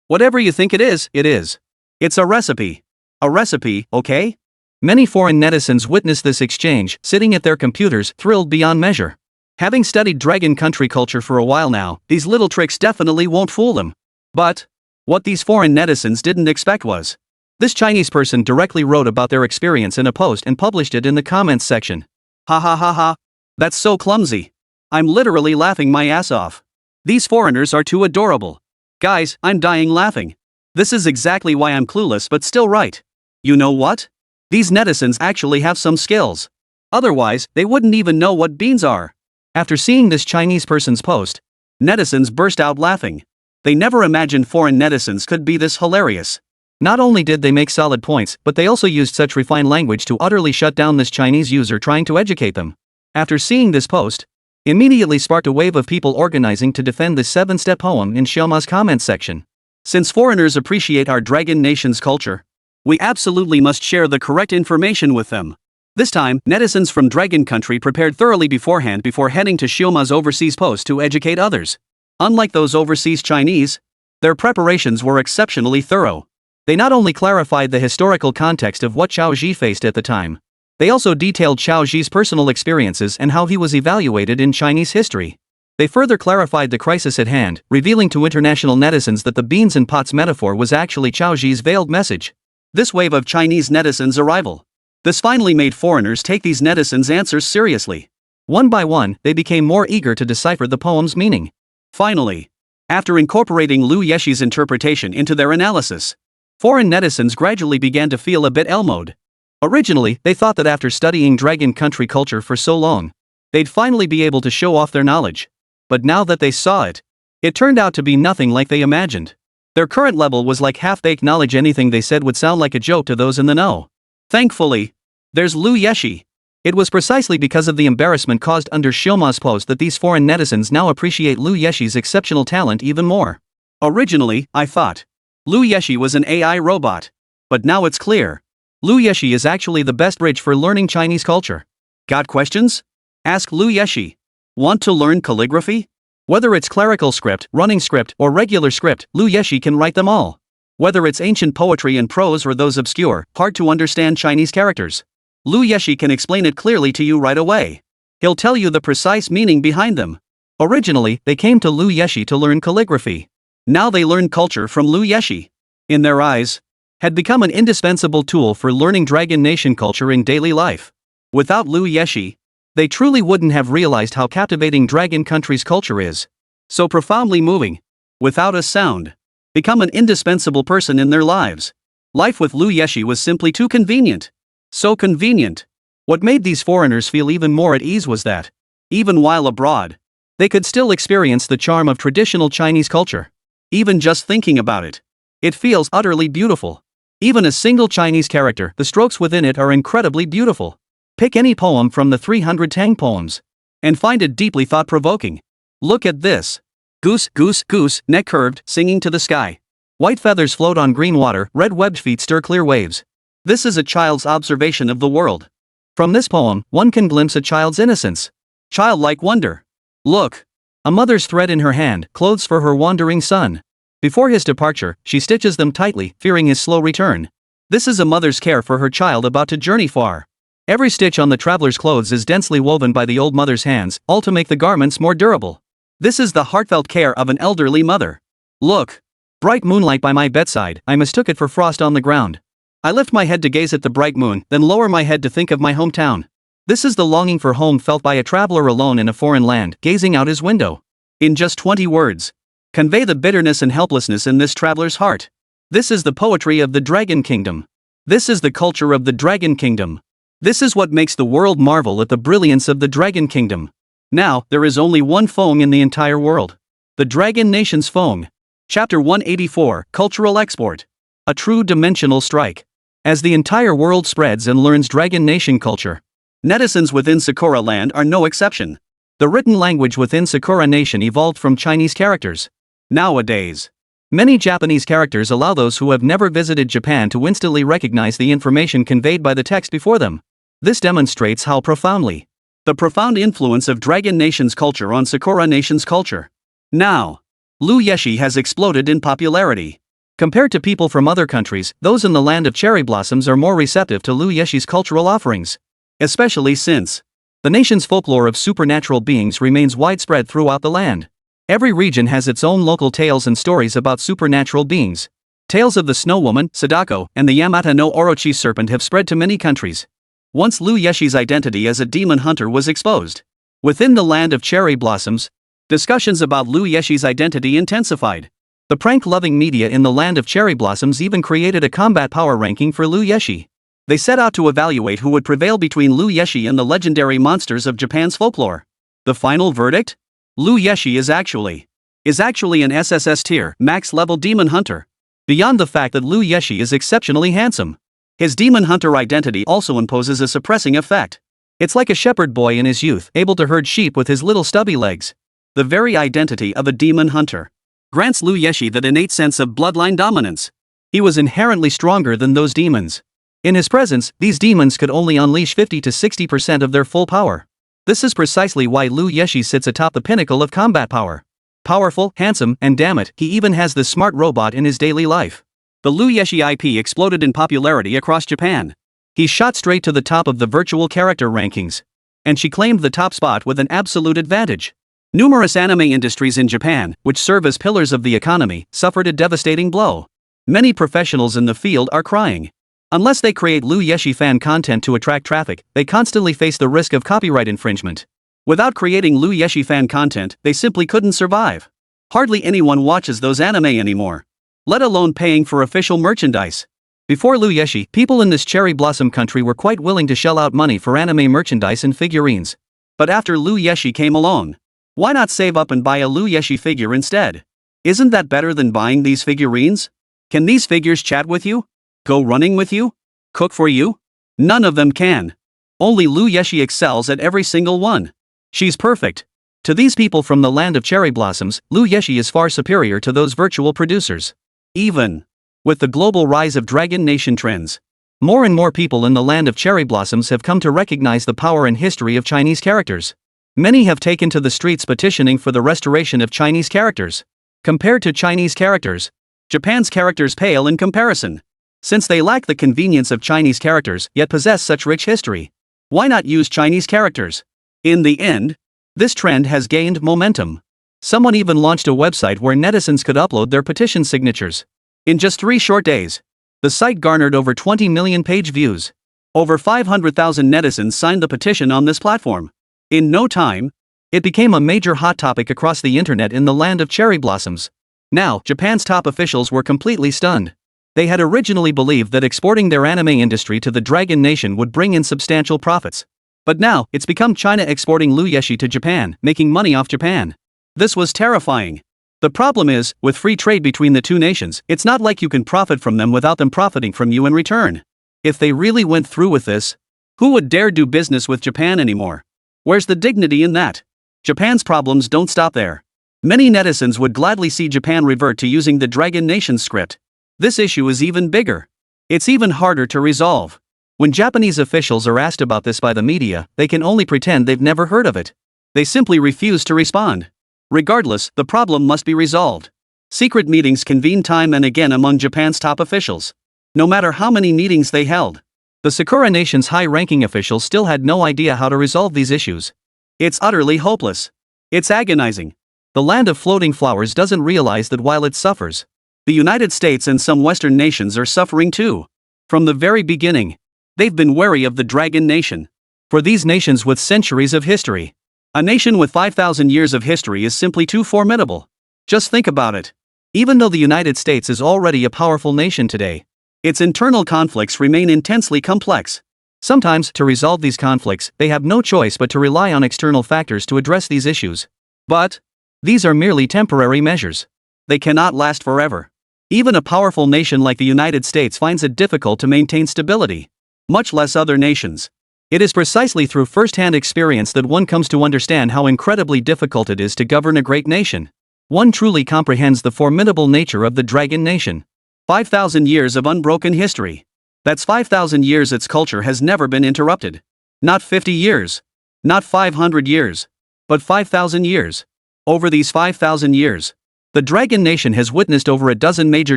Whatever you think it is, it is. It's a recipe. A recipe, okay? Many foreign netizens witnessed this exchange, sitting at their computers, thrilled beyond measure. Having studied Dragon Country culture for a while now, these little tricks definitely won't fool them. But what these foreign netizens didn't expect was this Chinese person directly wrote about their experience in a post and published it in the comments section. Ha. That's so clumsy. I'm literally laughing my ass off. These foreigners are too adorable. Guys, I'm dying laughing. This is exactly why I'm clueless but still right. You know what? These netizens actually have some skills. Otherwise, they wouldn't even know what beans are. After seeing this Chinese person's post, netizens burst out laughing. They never imagined foreign netizens could be this hilarious. Not only did they make solid points, but they also used such refined language to utterly shut down this Chinese user trying to educate them. After seeing this post, immediately sparked a wave of people organizing to defend the 7th-step poem in Xiaoma's comments section. Since foreigners appreciate our Dragon Nation's culture, we absolutely must share the correct information with them. This time, netizens from Dragon Country prepared thoroughly beforehand before heading to Xiaoma's overseas post to educate others. Unlike those overseas Chinese, their preparations were exceptionally thorough. They not only clarified the historical context of what Xiao Ji faced at the time, they also detailed Xiao Ji's personal experiences and how he was evaluated in Chinese history. They further clarified the crisis at hand, revealing to international netizens that the beans and pots metaphor was actually Xiao Ji's veiled message. This wave of Chinese netizens' arrival. This finally made foreigners take these netizens' answers seriously. One by one, they became more eager to decipher the poem's meaning. Finally, after incorporating Lu Yeshi's interpretation into their analysis, foreign netizens gradually began to feel a bit elmowed. Originally, they thought that after studying Dragon Country culture for so long, they'd finally be able to show off their knowledge. But now that they saw it, it turned out to be nothing like they imagined. Their current level was like half-baked knowledge. Anything they said would sound like a joke to those in the know. Thankfully, there's Lu Yeshi. It was precisely because of the embarrassment caused under Xiaoma's post that these foreign netizens now appreciate Lu Yeshi's exceptional talent even more. Originally, I thought Lu Yeshi was an AI robot. But now it's clear. Lu Yeshi is actually the best bridge for learning Chinese culture. Got questions? Ask Lu Yeshi. Want to learn calligraphy? Whether it's clerical script, running script, or regular script, Lu Yeshi can write them all. Whether it's ancient poetry and prose or those obscure, hard-to-understand Chinese characters, Lu Yeshi can explain it clearly to you right away. He'll tell you the precise meaning behind them. Originally, they came to Lu Yeshi to learn calligraphy. Now they learn culture from Lu Yeshi. In their eyes, had become an indispensable tool for learning Dragon Nation culture in daily life. Without Lu Yeshi, they truly wouldn't have realized how captivating Dragon Country's culture is. So profoundly moving. Without a sound. Become an indispensable person in their lives. Life with Lu Yeshi was simply too convenient. So convenient. What made these foreigners feel even more at ease was that, even while abroad, they could still experience the charm of traditional Chinese culture. Even just thinking about it, it feels utterly beautiful. Even a single Chinese character, the strokes within it are incredibly beautiful. Pick any poem from the 300 Tang poems and find it deeply thought-provoking. Look at this. Goose, goose, goose, neck curved, singing to the sky. White feathers float on green water, red webbed feet stir clear waves. This is a child's observation of the world. From this poem, one can glimpse a child's innocence. Childlike wonder. Look. A mother's thread in her hand, clothes for her wandering son. Before his departure, she stitches them tightly, fearing his slow return. This is a mother's care for her child about to journey far. Every stitch on the traveler's clothes is densely woven by the old mother's hands, all to make the garments more durable. This is the heartfelt care of an elderly mother. Look. Bright moonlight by my bedside, I mistook it for frost on the ground. I lift my head to gaze at the bright moon, then lower my head to think of my hometown. This is the longing for home felt by a traveler alone in a foreign land, gazing out his window. In just 20 words. Convey the bitterness and helplessness in this traveler's heart. This is the poetry of the Dragon Kingdom. This is the culture of the Dragon Kingdom. This is what makes the world marvel at the brilliance of the Dragon Kingdom. Now, there is only one Fong in the entire world. The Dragon Nation's Fong. Chapter 184, Cultural Export. A true dimensional strike. As the entire world spreads and learns Dragon Nation culture, netizens within Sakura Land are no exception. The written language within Sakura Nation evolved from Chinese characters. Nowadays, many Japanese characters allow those who have never visited Japan to instantly recognize the information conveyed by the text before them. This demonstrates how profoundly the profound influence of Dragon Nation's culture on Sakura Nation's culture. Now, Lu Yeshi has exploded in popularity. Compared to people from other countries, those in the land of cherry blossoms are more receptive to Lu Yeshi's cultural offerings. Especially since the nation's folklore of supernatural beings remains widespread throughout the land. Every region has its own local tales and stories about supernatural beings. Tales of the Snow Woman, Sadako, and the Yamata no Orochi serpent have spread to many countries. Once Lu Yeshi's identity as a demon hunter was exposed. Within the land of cherry blossoms, discussions about Lu Yeshi's identity intensified. The prank-loving media in the land of cherry blossoms even created a combat power ranking for Lu Yeshi. They set out to evaluate who would prevail between Lu Yeshi and the legendary monsters of Japan's folklore. The final verdict? Lu Yeshi is actually an SSS tier, max level demon hunter. Beyond the fact that Lu Yeshi is exceptionally handsome, his demon hunter identity also imposes a suppressing effect. It's like a shepherd boy in his youth, able to herd sheep with his little stubby legs. The very identity of a demon hunter grants Lu Yeshi that innate sense of bloodline dominance. He was inherently stronger than those demons. In his presence, these demons could only unleash 50 to 60% of their full power. This is precisely why Lu Yeshi sits atop the pinnacle of combat power. Powerful, handsome, and damn it, he even has this smart robot in his daily life. The Lu Yeshi IP exploded in popularity across Japan. He shot straight to the top of the virtual character rankings. And she claimed the top spot with an absolute advantage. Numerous anime industries in Japan, which serve as pillars of the economy, suffered a devastating blow. Many professionals in the field are crying. Unless they create Lu Yeshi fan content to attract traffic, they constantly face the risk of copyright infringement. Without creating Lu Yeshi fan content, they simply couldn't survive. Hardly anyone watches those anime anymore, let alone paying for official merchandise. Before Lu Yeshi, people in this cherry blossom country were quite willing to shell out money for anime merchandise and figurines. But after Lu Yeshi came along, why not save up and buy a Lu Yeshi figure instead? Isn't that better than buying these figurines? Can these figures chat with you? Go running with you? Cook for you? None of them can. Only Lu Yeshi excels at every single one. She's perfect. To these people from the land of cherry blossoms, Lu Yeshi is far superior to those virtual producers. Even with the global rise of Dragon Nation trends, more and more people in the land of cherry blossoms have come to recognize the power and history of Chinese characters. Many have taken to the streets petitioning for the restoration of Chinese characters. Compared to Chinese characters, Japan's characters pale in comparison. Since they lack the convenience of Chinese characters yet possess such rich history, why not use Chinese characters? In the end, this trend has gained momentum. Someone even launched a website where netizens could upload their petition signatures. In just 3 short days, the site garnered over 20 million page views. Over 500,000 netizens signed the petition on this platform. In no time, it became a major hot topic across the internet in the land of cherry blossoms. Now, Japan's top officials were completely stunned. They had originally believed that exporting their anime industry to the Dragon Nation would bring in substantial profits. But now, it's become China exporting Lu Yeshi to Japan, making money off Japan. This was terrifying. The problem is, with free trade between the two nations, it's not like you can profit from them without them profiting from you in return. If they really went through with this, who would dare do business with Japan anymore? Where's the dignity in that? Japan's problems don't stop there. Many netizens would gladly see Japan revert to using the Dragon Nation script. This issue is even bigger. It's even harder to resolve. When Japanese officials are asked about this by the media, they can only pretend they've never heard of it. They simply refuse to respond. Regardless, the problem must be resolved. Secret meetings convened time and again among Japan's top officials. No matter how many meetings they held, the Sakura Nation's high-ranking officials still had no idea how to resolve these issues. It's utterly hopeless. It's agonizing. The land of floating flowers doesn't realize that while it suffers, the United States and some Western nations are suffering too. From the very beginning, they've been wary of the Dragon Nation. For these nations with centuries of history, a nation with 5,000 years of history is simply too formidable. Just think about it. Even though the United States is already a powerful nation today, its internal conflicts remain intensely complex. Sometimes, to resolve these conflicts, they have no choice but to rely on external factors to address these issues. But these are merely temporary measures. They cannot last forever. Even a powerful nation like the United States finds it difficult to maintain stability, much less other nations. It is precisely through first-hand experience that one comes to understand how incredibly difficult it is to govern a great nation. One truly comprehends the formidable nature of the Dragon Nation. 5,000 years of unbroken history. That's 5,000 years its culture has never been interrupted. Not 50 years. Not 500 years. But 5,000 years. Over these 5,000 years, the Dragon Nation has witnessed over a dozen major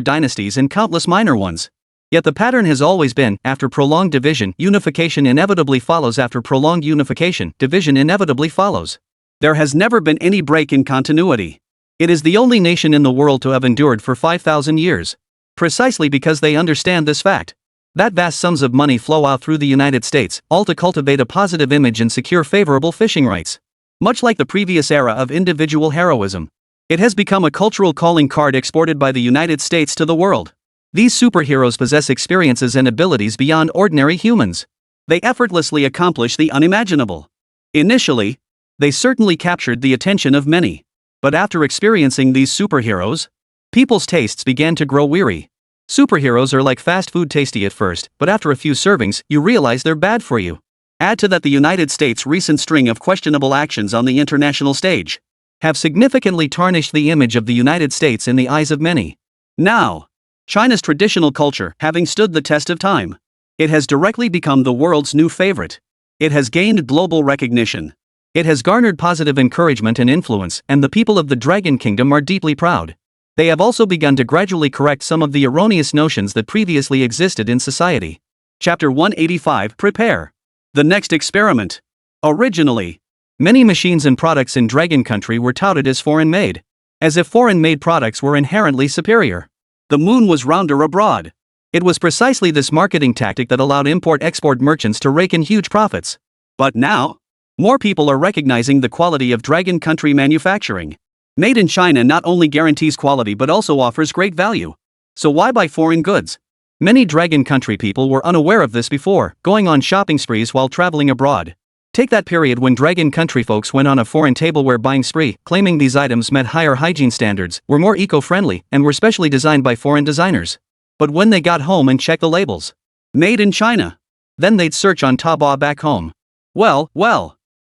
dynasties and countless minor ones. Yet the pattern has always been, after prolonged division, unification inevitably follows. After prolonged unification, division inevitably follows. There has never been any break in continuity. It is the only nation in the world to have endured for 5,000 years. Precisely because they understand this fact. That vast sums of money flow out through the United States, all to cultivate a positive image and secure favorable fishing rights. Much like the previous era of individual heroism, it has become a cultural calling card exported by the United States to the world. These superheroes possess experiences and abilities beyond ordinary humans. They effortlessly accomplish the unimaginable. Initially, they certainly captured the attention of many. But after experiencing these superheroes, people's tastes began to grow weary. Superheroes are like fast food, tasty at first, but after a few servings, you realize they're bad for you. Add to that the United States' recent string of questionable actions on the international stage have significantly tarnished the image of the United States in the eyes of many. Now, China's traditional culture having stood the test of time, it has directly become the world's new favorite. It has gained global recognition. It has garnered positive encouragement and influence, and the people of the Dragon Kingdom are deeply proud. They have also begun to gradually correct some of the erroneous notions that previously existed in society. Chapter 185 Prepare. The next experiment. Originally, many machines and products in Dragon Country were touted as foreign-made, as if foreign-made products were inherently superior. The moon was rounder abroad. It was precisely this marketing tactic that allowed import-export merchants to rake in huge profits. But now, more people are recognizing the quality of Dragon Country manufacturing. Made in China not only guarantees quality but also offers great value. So why buy foreign goods? Many Dragon Country people were unaware of this before, going on shopping sprees while traveling abroad. Take that period when Dragon Country folks went on a foreign tableware buying spree, claiming these items met higher hygiene standards, were more eco-friendly, and were specially designed by foreign designers. But when they got home and checked the labels, made in China, then they'd search on Taobao back home. Well,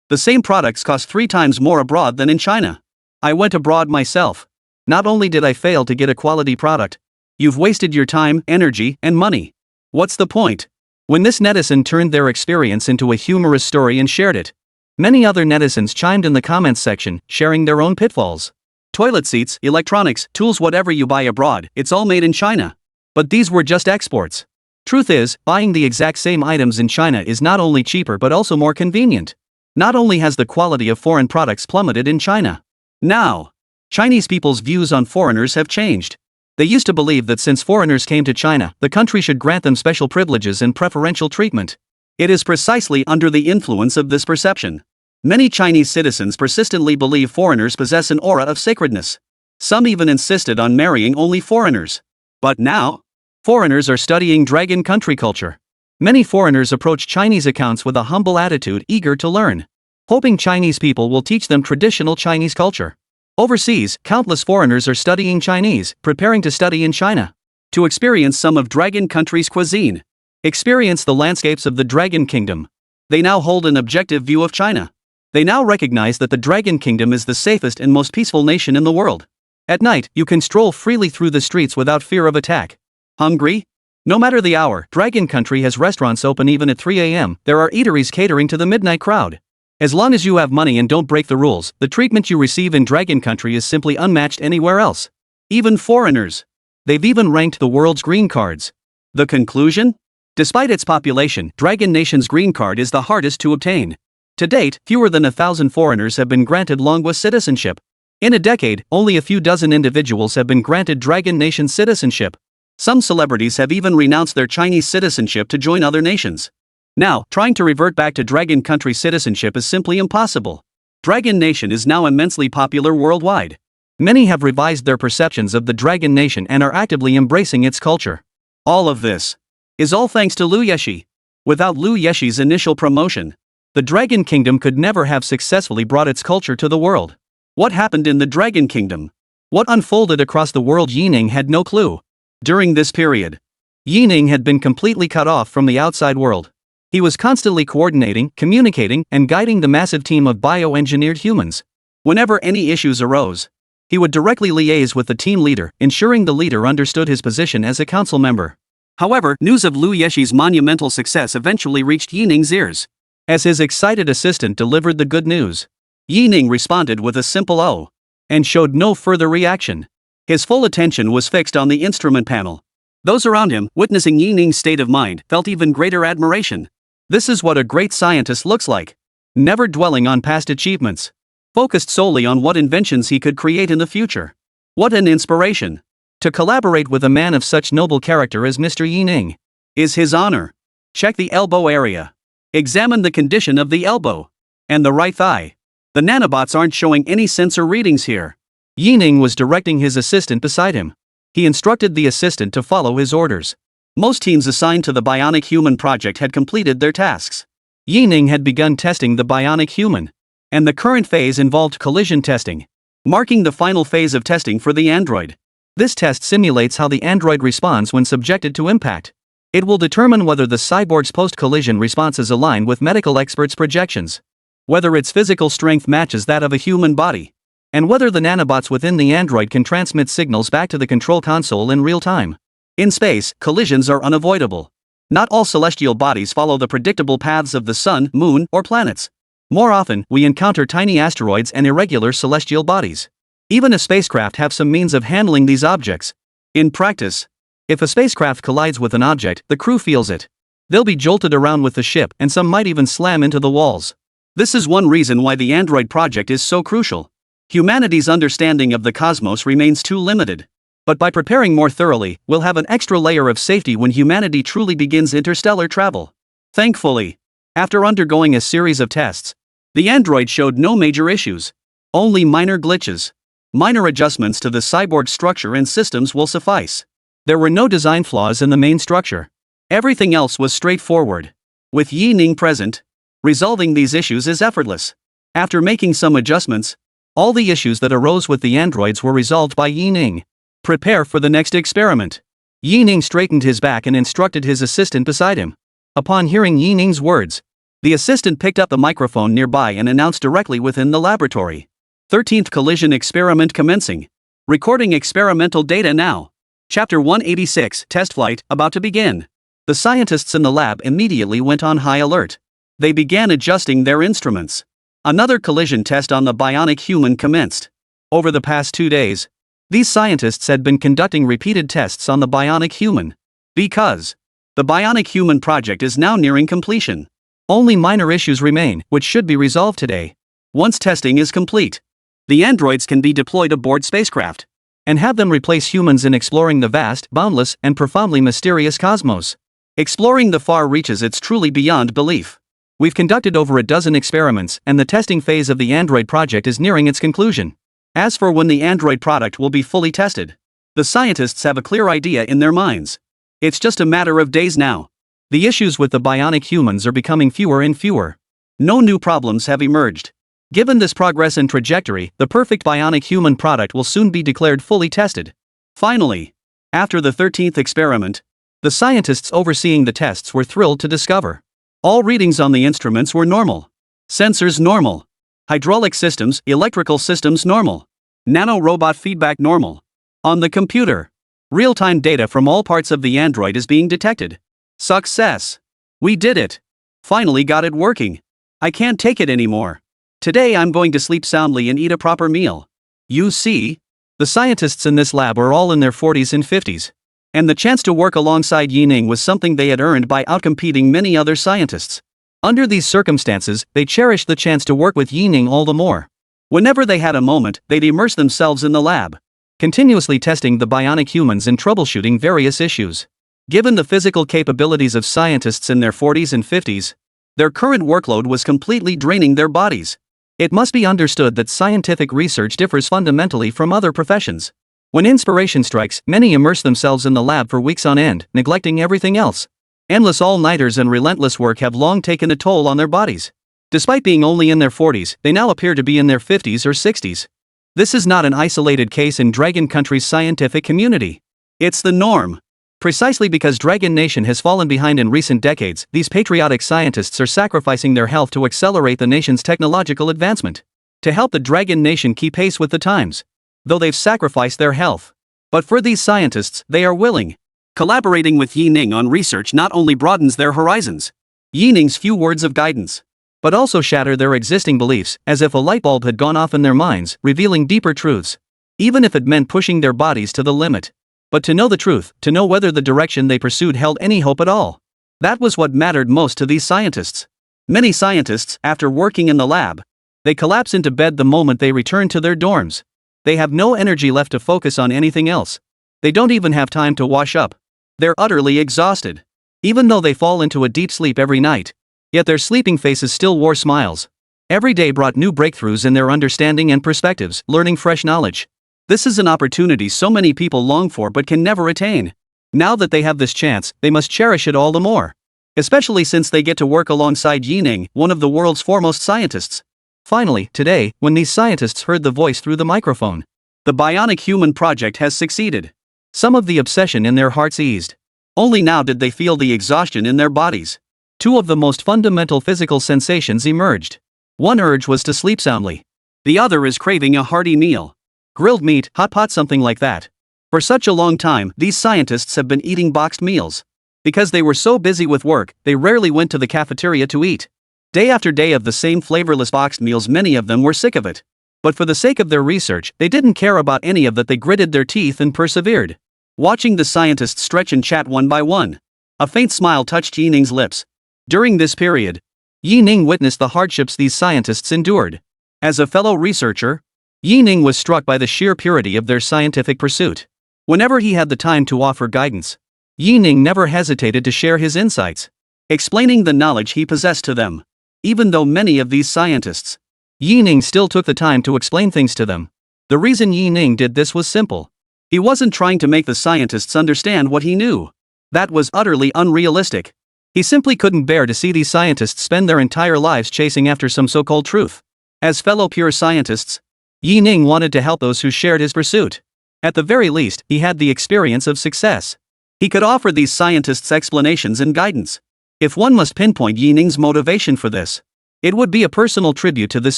the same products cost 3 times more abroad than in China. I went abroad myself. Not only did I fail to get a quality product, you've wasted your time, energy, and money. What's the point? When this netizen turned their experience into a humorous story and shared it, many other netizens chimed in the comments section, sharing their own pitfalls. Toilet seats, electronics, tools, whatever you buy abroad, it's all made in China. But these were just exports. Truth is, buying the exact same items in China is not only cheaper but also more convenient. Not only has the quality of foreign products plummeted in China. Now, Chinese people's views on foreigners have changed. They used to believe that since foreigners came to China, the country should grant them special privileges and preferential treatment. It is precisely under the influence of this perception. Many Chinese citizens persistently believe foreigners possess an aura of sacredness. Some even insisted on marrying only foreigners. But now, foreigners are studying Dragon Country culture. Many foreigners approach Chinese accounts with a humble attitude, eager to learn, hoping Chinese people will teach them traditional Chinese culture. Overseas, countless foreigners are studying Chinese, preparing to study in China, to experience some of Dragon Country's cuisine, experience the landscapes of the Dragon Kingdom. They now hold an objective view of China. They now recognize that the Dragon Kingdom is the safest and most peaceful nation in the world. At night, you can stroll freely through the streets without fear of attack. Hungry? No matter the hour, Dragon Country has restaurants open even at 3 a.m. There are eateries catering to the midnight crowd. As long as you have money and don't break the rules, the treatment you receive in Dragon Country is simply unmatched anywhere else. Even foreigners. They've even ranked the world's green cards. The conclusion? Despite its population, Dragon Nation's green card is the hardest to obtain. To date, fewer than 1,000 foreigners have been granted Longwa citizenship. In a decade, only a few dozen individuals have been granted Dragon Nation citizenship. Some celebrities have even renounced their Chinese citizenship to join other nations. Now, trying to revert back to Dragon Country citizenship is simply impossible. Dragon Nation is now immensely popular worldwide. Many have revised their perceptions of the Dragon Nation and are actively embracing its culture. All of this is all thanks to Liu Yeshi. Without Liu Yeshi's initial promotion, the Dragon Kingdom could never have successfully brought its culture to the world. What happened in the Dragon Kingdom? What unfolded across the world? Yining had no clue. During this period, Yining had been completely cut off from the outside world. He was constantly coordinating, communicating, and guiding the massive team of bioengineered humans. Whenever any issues arose, he would directly liaise with the team leader, ensuring the leader understood his position as a council member. However, news of Liu Yeshi's monumental success eventually reached Yining's ears. As his excited assistant delivered the good news, Yining responded with a simple "oh," and showed no further reaction. His full attention was fixed on the instrument panel. Those around him, witnessing Yining's state of mind, felt even greater admiration. This is what a great scientist looks like. Never dwelling on past achievements. Focused solely on what inventions he could create in the future. What an inspiration. To collaborate with a man of such noble character as Mr. Yining is his honor. Check the elbow area. Examine the condition of the elbow. And the right thigh. The nanobots aren't showing any sensor readings here. Yining was directing his assistant beside him. He instructed the assistant to follow his orders. Most teams assigned to the Bionic Human project had completed their tasks. Yining had begun testing the Bionic Human, and the current phase involved collision testing, marking the final phase of testing for the android. This test simulates how the android responds when subjected to impact. It will determine whether the cyborg's post-collision responses align with medical experts' projections, whether its physical strength matches that of a human body, and whether the nanobots within the android can transmit signals back to the control console in real time. In space, collisions are unavoidable. Not all celestial bodies follow the predictable paths of the sun, moon, or planets. More often, we encounter tiny asteroids and irregular celestial bodies. Even a spacecraft have some means of handling these objects. In practice, if a spacecraft collides with an object, the crew feels it. They'll be jolted around with the ship, and some might even slam into the walls. This is one reason why the Android project is so crucial. Humanity's understanding of the cosmos remains too limited. But by preparing more thoroughly, we'll have an extra layer of safety when humanity truly begins interstellar travel. Thankfully, after undergoing a series of tests, the android showed no major issues. Only minor glitches. Minor adjustments to the cyborg structure and systems will suffice. There were no design flaws in the main structure. Everything else was straightforward. With Yi Ning present, resolving these issues is effortless. After making some adjustments, all the issues that arose with the androids were resolved by Yi Ning. Prepare for the next experiment. Yi Ning straightened his back and instructed his assistant beside him. Upon hearing Yi Ning's words, the assistant picked up the microphone nearby and announced directly within the laboratory. 13th collision experiment commencing. Recording experimental data now. Chapter 186, Test Flight, about to begin. The scientists in the lab immediately went on high alert. They began adjusting their instruments. Another collision test on the bionic human commenced. Over the past 2 days, these scientists had been conducting repeated tests on the bionic human. Because the bionic human project is now nearing completion. Only minor issues remain, which should be resolved today. Once testing is complete, the androids can be deployed aboard spacecraft and have them replace humans in exploring the vast, boundless, and profoundly mysterious cosmos. Exploring the far reaches, it's truly beyond belief. We've conducted over a dozen experiments, and the testing phase of the Android project is nearing its conclusion. As for when the Android product will be fully tested, the scientists have a clear idea in their minds. It's just a matter of days now. The issues with the bionic humans are becoming fewer and fewer. No new problems have emerged. Given this progress and trajectory, the perfect bionic human product will soon be declared fully tested. Finally, after the 13th experiment, the scientists overseeing the tests were thrilled to discover all readings on the instruments were normal. Sensors normal. Hydraulic systems, electrical systems normal. Nano-robot feedback normal. On the computer, real-time data from all parts of the android is being detected. Success! We did it! Finally got it working. I can't take it anymore. Today I'm going to sleep soundly and eat a proper meal. You see, the scientists in this lab are all in their 40s and 50s. And the chance to work alongside Yi Ning was something they had earned by outcompeting many other scientists. Under these circumstances, they cherished the chance to work with Yi Ning all the more. Whenever they had a moment, they'd immerse themselves in the lab, continuously testing the bionic humans and troubleshooting various issues. Given the physical capabilities of scientists in their 40s and 50s, their current workload was completely draining their bodies. It must be understood that scientific research differs fundamentally from other professions. When inspiration strikes, many immerse themselves in the lab for weeks on end, neglecting everything else. Endless all-nighters and relentless work have long taken a toll on their bodies. Despite being only in their 40s, they now appear to be in their 50s or 60s. This is not an isolated case in Dragon Country's scientific community. It's the norm. Precisely because Dragon Nation has fallen behind in recent decades, these patriotic scientists are sacrificing their health to accelerate the nation's technological advancement. To help the Dragon Nation keep pace with the times, though they've sacrificed their health. But for these scientists, they are willing. Collaborating with Yi Ning on research not only broadens their horizons, Yi Ning's few words of guidance, but also shatter their existing beliefs, as if a light bulb had gone off in their minds, revealing deeper truths. Even if it meant pushing their bodies to the limit. But to know the truth, to know whether the direction they pursued held any hope at all. That was what mattered most to these scientists. Many scientists, after working in the lab, they collapse into bed the moment they return to their dorms. They have no energy left to focus on anything else. They don't even have time to wash up. They're utterly exhausted. Even though they fall into a deep sleep every night, yet their sleeping faces still wore smiles. Every day brought new breakthroughs in their understanding and perspectives, learning fresh knowledge. This is an opportunity so many people long for but can never attain. Now that they have this chance, they must cherish it all the more. Especially since they get to work alongside Yi Ning, one of the world's foremost scientists. Finally, today, when these scientists heard the voice through the microphone, the bionic human project has succeeded. Some of the obsession in their hearts eased. Only now did they feel the exhaustion in their bodies. Two of the most fundamental physical sensations emerged. One urge was to sleep soundly. The other is craving a hearty meal. Grilled meat, hot pot, something like that. For such a long time, these scientists have been eating boxed meals. Because they were so busy with work, they rarely went to the cafeteria to eat. Day after day of the same flavorless boxed meals, many of them were sick of it. But for the sake of their research, they didn't care about any of that. They gritted their teeth and persevered. Watching the scientists stretch and chat one by one, a faint smile touched Yi Ning's lips. During this period, Yi Ning witnessed the hardships these scientists endured. As a fellow researcher, Yi Ning was struck by the sheer purity of their scientific pursuit. Whenever he had the time to offer guidance, Yi Ning never hesitated to share his insights, explaining the knowledge he possessed to them. Even though many of these scientists, Yi Ning still took the time to explain things to them. The reason Yi Ning did this was simple. He wasn't trying to make the scientists understand what he knew. That was utterly unrealistic. He simply couldn't bear to see these scientists spend their entire lives chasing after some so-called truth. As fellow pure scientists, Yi Ning wanted to help those who shared his pursuit. At the very least, he had the experience of success. He could offer these scientists explanations and guidance. If one must pinpoint Yi Ning's motivation for this, it would be a personal tribute to this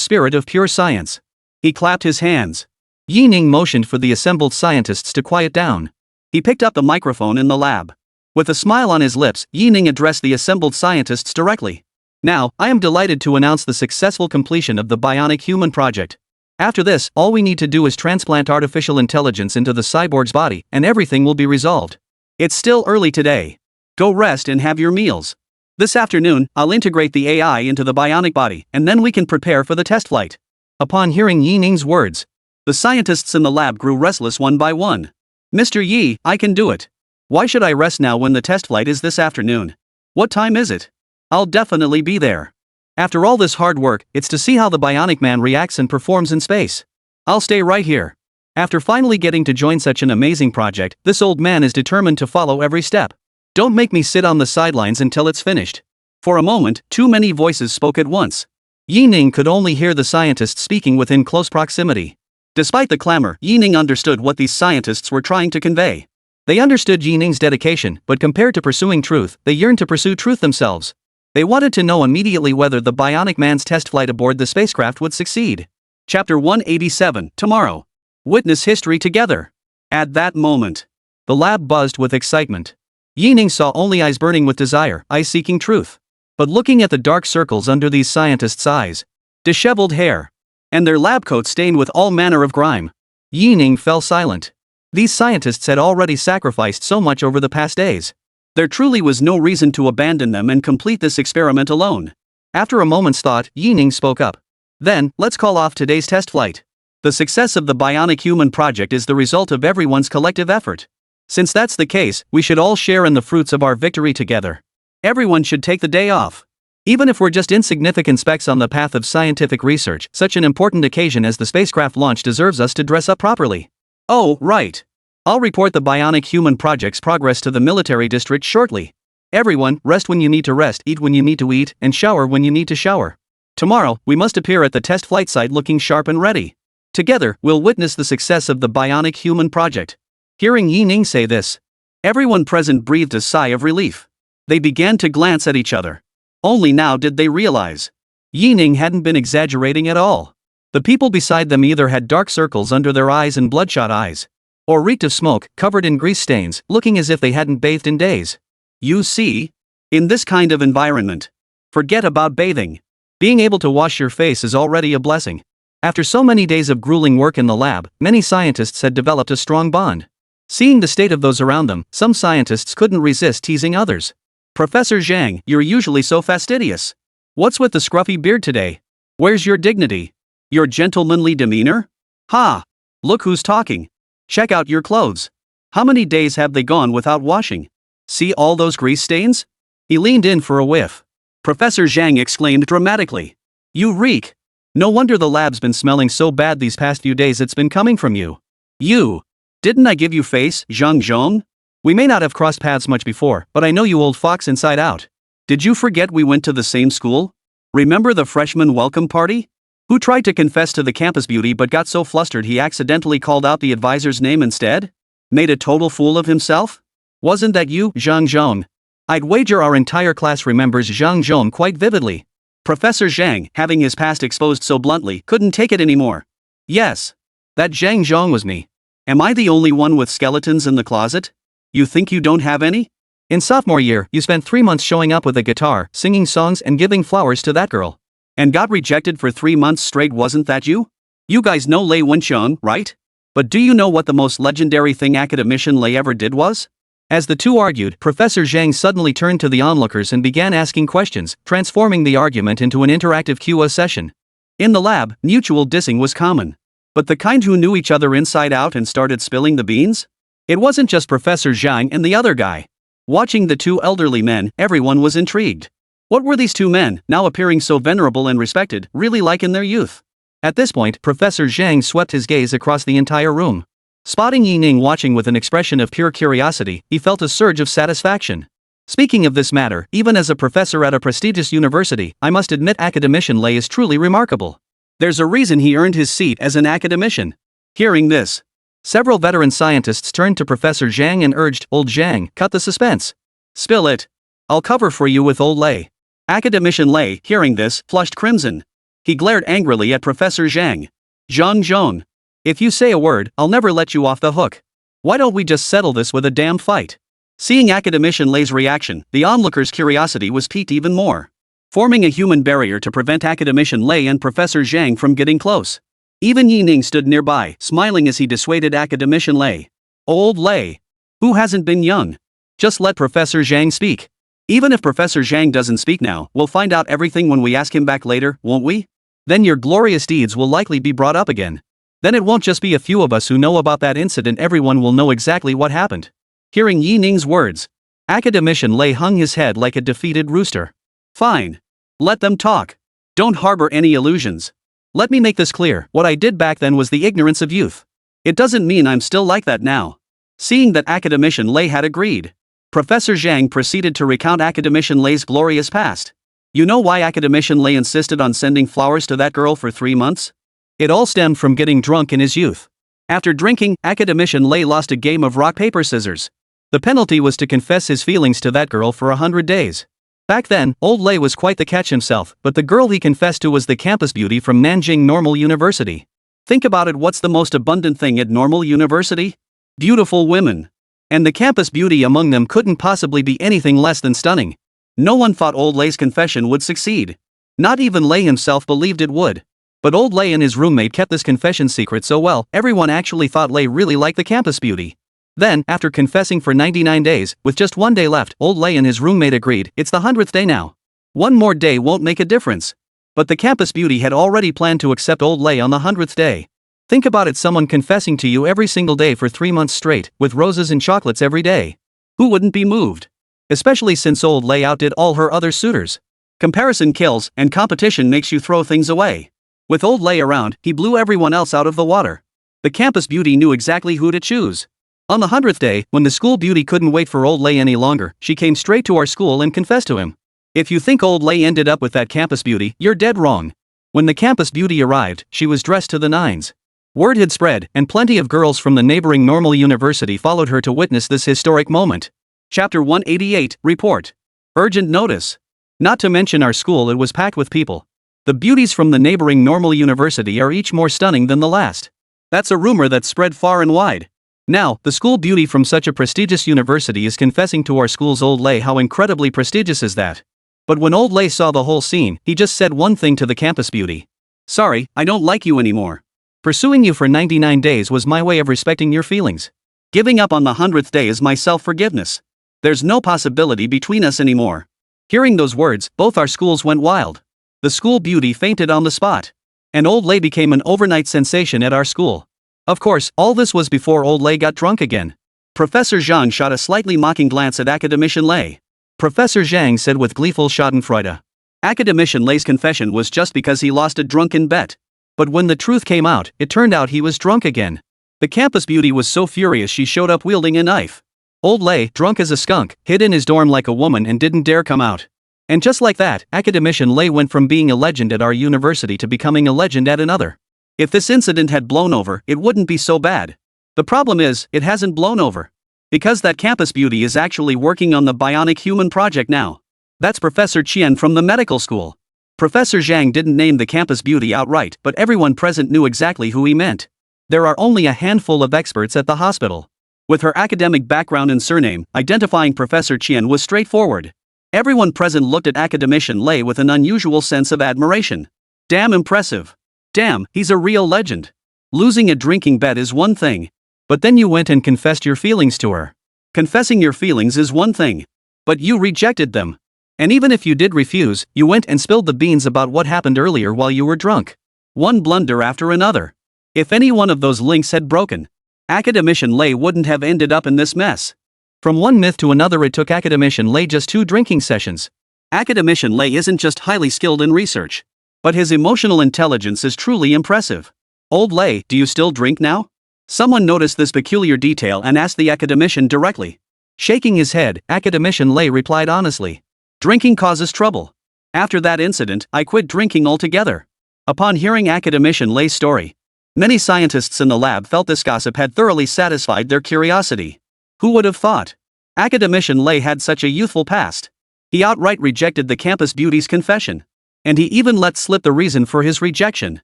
spirit of pure science. He clapped his hands. Yi Ning motioned for the assembled scientists to quiet down. He picked up the microphone in the lab. With a smile on his lips, Yi Ning addressed the assembled scientists directly. Now, I am delighted to announce the successful completion of the Bionic Human Project. After this, all we need to do is transplant artificial intelligence into the cyborg's body, and everything will be resolved. It's still early today. Go rest and have your meals. This afternoon, I'll integrate the AI into the bionic body, and then we can prepare for the test flight. Upon hearing Yi Ning's words, the scientists in the lab grew restless one by one. Mr. Yi, I can do it. Why should I rest now when the test flight is this afternoon? What time is it? I'll definitely be there. After all this hard work, it's to see how the bionic man reacts and performs in space. I'll stay right here. After finally getting to join such an amazing project, this old man is determined to follow every step. Don't make me sit on the sidelines until it's finished. For a moment, too many voices spoke at once. Yi Ning could only hear the scientists speaking within close proximity. Despite the clamor, Yi Ning understood what these scientists were trying to convey. They understood Yi Ning's dedication, but compared to pursuing truth, they yearned to pursue truth themselves. They wanted to know immediately whether the bionic man's test flight aboard the spacecraft would succeed. Chapter 187, Tomorrow. Witness history together. At that moment, the lab buzzed with excitement. Yi Ning saw only eyes burning with desire, eyes seeking truth. But looking at the dark circles under these scientists' eyes, disheveled hair, and their lab coats stained with all manner of grime, Yi Ning fell silent. These scientists had already sacrificed so much over the past days. There truly was no reason to abandon them and complete this experiment alone. After a moment's thought, Yi Ning spoke up. Then, let's call off today's test flight. The success of the Bionic Human Project is the result of everyone's collective effort. Since that's the case, we should all share in the fruits of our victory together. Everyone should take the day off. Even if we're just insignificant specks on the path of scientific research, such an important occasion as the spacecraft launch deserves us to dress up properly. Oh, right. I'll report the Bionic Human Project's progress to the military district shortly. Everyone, rest when you need to rest, eat when you need to eat, and shower when you need to shower. Tomorrow, we must appear at the test flight site looking sharp and ready. Together, we'll witness the success of the Bionic Human Project. Hearing Yi Ning say this, everyone present breathed a sigh of relief. They began to glance at each other. Only now did they realize Yi Ning hadn't been exaggerating at all. The people beside them either had dark circles under their eyes and bloodshot eyes, or reeked of smoke, covered in grease stains, looking as if they hadn't bathed in days. You see? In this kind of environment, forget about bathing. Being able to wash your face is already a blessing. After so many days of grueling work in the lab, many scientists had developed a strong bond. Seeing the state of those around them, some scientists couldn't resist teasing others. Professor Zhang, you're usually so fastidious. What's with the scruffy beard today? Where's your dignity? Your gentlemanly demeanor? Ha! Look who's talking. Check out your clothes. How many days have they gone without washing? See all those grease stains? He leaned in for a whiff. Professor Zhang exclaimed dramatically. You reek. No wonder the lab's been smelling so bad these past few days. It's been coming from you. You. Didn't I give you face, Zhang Zhong? We may not have crossed paths much before, but I know you old fox inside out. Did you forget we went to the same school? Remember the freshman welcome party? Who tried to confess to the campus beauty but got so flustered he accidentally called out the advisor's name instead? Made a total fool of himself? Wasn't that you, Zhang Zhong? I'd wager our entire class remembers Zhang Zhong quite vividly. Professor Zhang, having his past exposed so bluntly, couldn't take it anymore. Yes. That Zhang Zhong was me. Am I the only one with skeletons in the closet? You think you don't have any? In sophomore year, you spent 3 months showing up with a guitar, singing songs and giving flowers to that girl. And got rejected for 3 months straight, wasn't that you? You guys know Lei Wencheng, right? But do you know what the most legendary thing academician Lei ever did was? As the two argued, Professor Zhang suddenly turned to the onlookers and began asking questions, transforming the argument into an interactive Q&A session. In the lab, mutual dissing was common. But the kind who knew each other inside out and started spilling the beans? It wasn't just Professor Zhang and the other guy. Watching the two elderly men, everyone was intrigued. What were these two men, now appearing so venerable and respected, really like in their youth? At this point, Professor Zhang swept his gaze across the entire room. Spotting Yi Ning watching with an expression of pure curiosity, he felt a surge of satisfaction. Speaking of this matter, even as a professor at a prestigious university, I must admit academician Lei is truly remarkable. There's a reason he earned his seat as an academician. Hearing this, several veteran scientists turned to Professor Zhang and urged, "Old Zhang, cut the suspense. Spill it. I'll cover for you with old Lei." Academician Lei, hearing this, flushed crimson. He glared angrily at Professor Zhang. "Zhang Zhong. If you say a word, I'll never let you off the hook. Why don't we just settle this with a damn fight?" Seeing academician Lei's reaction, the onlookers' curiosity was piqued even more, forming a human barrier to prevent academician Lei and Professor Zhang from getting close. Even Yi Ning stood nearby, smiling as he dissuaded academician Lei. "Old Lei. Who hasn't been young? Just let Professor Zhang speak. Even if Professor Zhang doesn't speak now, we'll find out everything when we ask him back later, won't we? Then your glorious deeds will likely be brought up again. Then it won't just be a few of us who know about that incident, everyone will know exactly what happened." Hearing Yi Ning's words, academician Lei hung his head like a defeated rooster. "Fine. Let them talk. Don't harbor any illusions. Let me make this clear, what I did back then was the ignorance of youth. It doesn't mean I'm still like that now." Seeing that academician Lei had agreed, Professor Zhang proceeded to recount academician Lei's glorious past. "You know why academician Lei insisted on sending flowers to that girl for 3 months? It all stemmed from getting drunk in his youth. After drinking, academician Lei lost a game of rock paper scissors. The penalty was to confess his feelings to that girl for 100 days. Back then, old Lei was quite the catch himself, but the girl he confessed to was the campus beauty from Nanjing Normal University. Think about it, what's the most abundant thing at Normal University? Beautiful women. And the campus beauty among them couldn't possibly be anything less than stunning. No one thought old Lei's confession would succeed. Not even Lei himself believed it would. But old Lei and his roommate kept this confession secret so well, everyone actually thought Lei really liked the campus beauty. Then, after confessing for 99 days, with just 1 day left, old Lei and his roommate agreed, it's the 100th day now. 1 more day won't make a difference. But the campus beauty had already planned to accept old Lei on the 100th day. Think about it, someone confessing to you every single day for 3 months straight, with roses and chocolates every day. Who wouldn't be moved? Especially since old Lei outdid all her other suitors. Comparison kills, and competition makes you throw things away. With old Lei around, he blew everyone else out of the water. The campus beauty knew exactly who to choose. On the 100th day, when the school beauty couldn't wait for old Lei any longer, she came straight to our school and confessed to him. If you think old Lei ended up with that campus beauty, you're dead wrong. When the campus beauty arrived, she was dressed to the nines. Word had spread, and plenty of girls from the neighboring Normal University followed her to witness this historic moment. Chapter 188, Report. Urgent notice. Not to mention our school, it was packed with people. The beauties from the neighboring Normal University are each more stunning than the last. That's a rumor that spread far and wide. Now, the school beauty from such a prestigious university is confessing to our school's old Lei. How incredibly prestigious is that? But when old Lei saw the whole scene, he just said one thing to the campus beauty. "Sorry, I don't like you anymore. Pursuing you for 99 days was my way of respecting your feelings. Giving up on the 100th day is my self-forgiveness. There's no possibility between us anymore." Hearing those words, both our schools went wild. The school beauty fainted on the spot. And old Lei became an overnight sensation at our school. Of course, all this was before old Lei got drunk again. Professor Zhang shot a slightly mocking glance at academician Lei. Professor Zhang said with gleeful schadenfreude. Academician Lei's confession was just because he lost a drunken bet. But when the truth came out, it turned out he was drunk again. The campus beauty was so furious she showed up wielding a knife. Old Lei, drunk as a skunk, hid in his dorm like a woman and didn't dare come out. And just like that, academician Lei went from being a legend at our university to becoming a legend at another. If this incident had blown over, it wouldn't be so bad. The problem is, it hasn't blown over. Because that campus beauty is actually working on the bionic human project now. That's Professor Qian from the medical school. Professor Zhang didn't name the campus beauty outright, but everyone present knew exactly who he meant. There are only a handful of experts at the hospital. With her academic background and surname, identifying Professor Qian was straightforward. Everyone present looked at academician Lei with an unusual sense of admiration. Damn impressive. Damn, he's a real legend. Losing a drinking bet is one thing. But then you went and confessed your feelings to her. Confessing your feelings is one thing. But you rejected them. And even if you did refuse, you went and spilled the beans about what happened earlier while you were drunk. One blunder after another. If any one of those links had broken, academician Lei wouldn't have ended up in this mess. From one myth to another, it took academician Lei just 2 drinking sessions. Academician Lei isn't just highly skilled in research, but his emotional intelligence is truly impressive. Old Lei, do you still drink now? Someone noticed this peculiar detail and asked the academician directly. Shaking his head, academician Lei replied honestly. Drinking causes trouble. After that incident, I quit drinking altogether. Upon hearing academician Lei's story, many scientists in the lab felt this gossip had thoroughly satisfied their curiosity. Who would have thought? Academician Lei had such a youthful past. He outright rejected the campus beauty's confession. And he even let slip the reason for his rejection.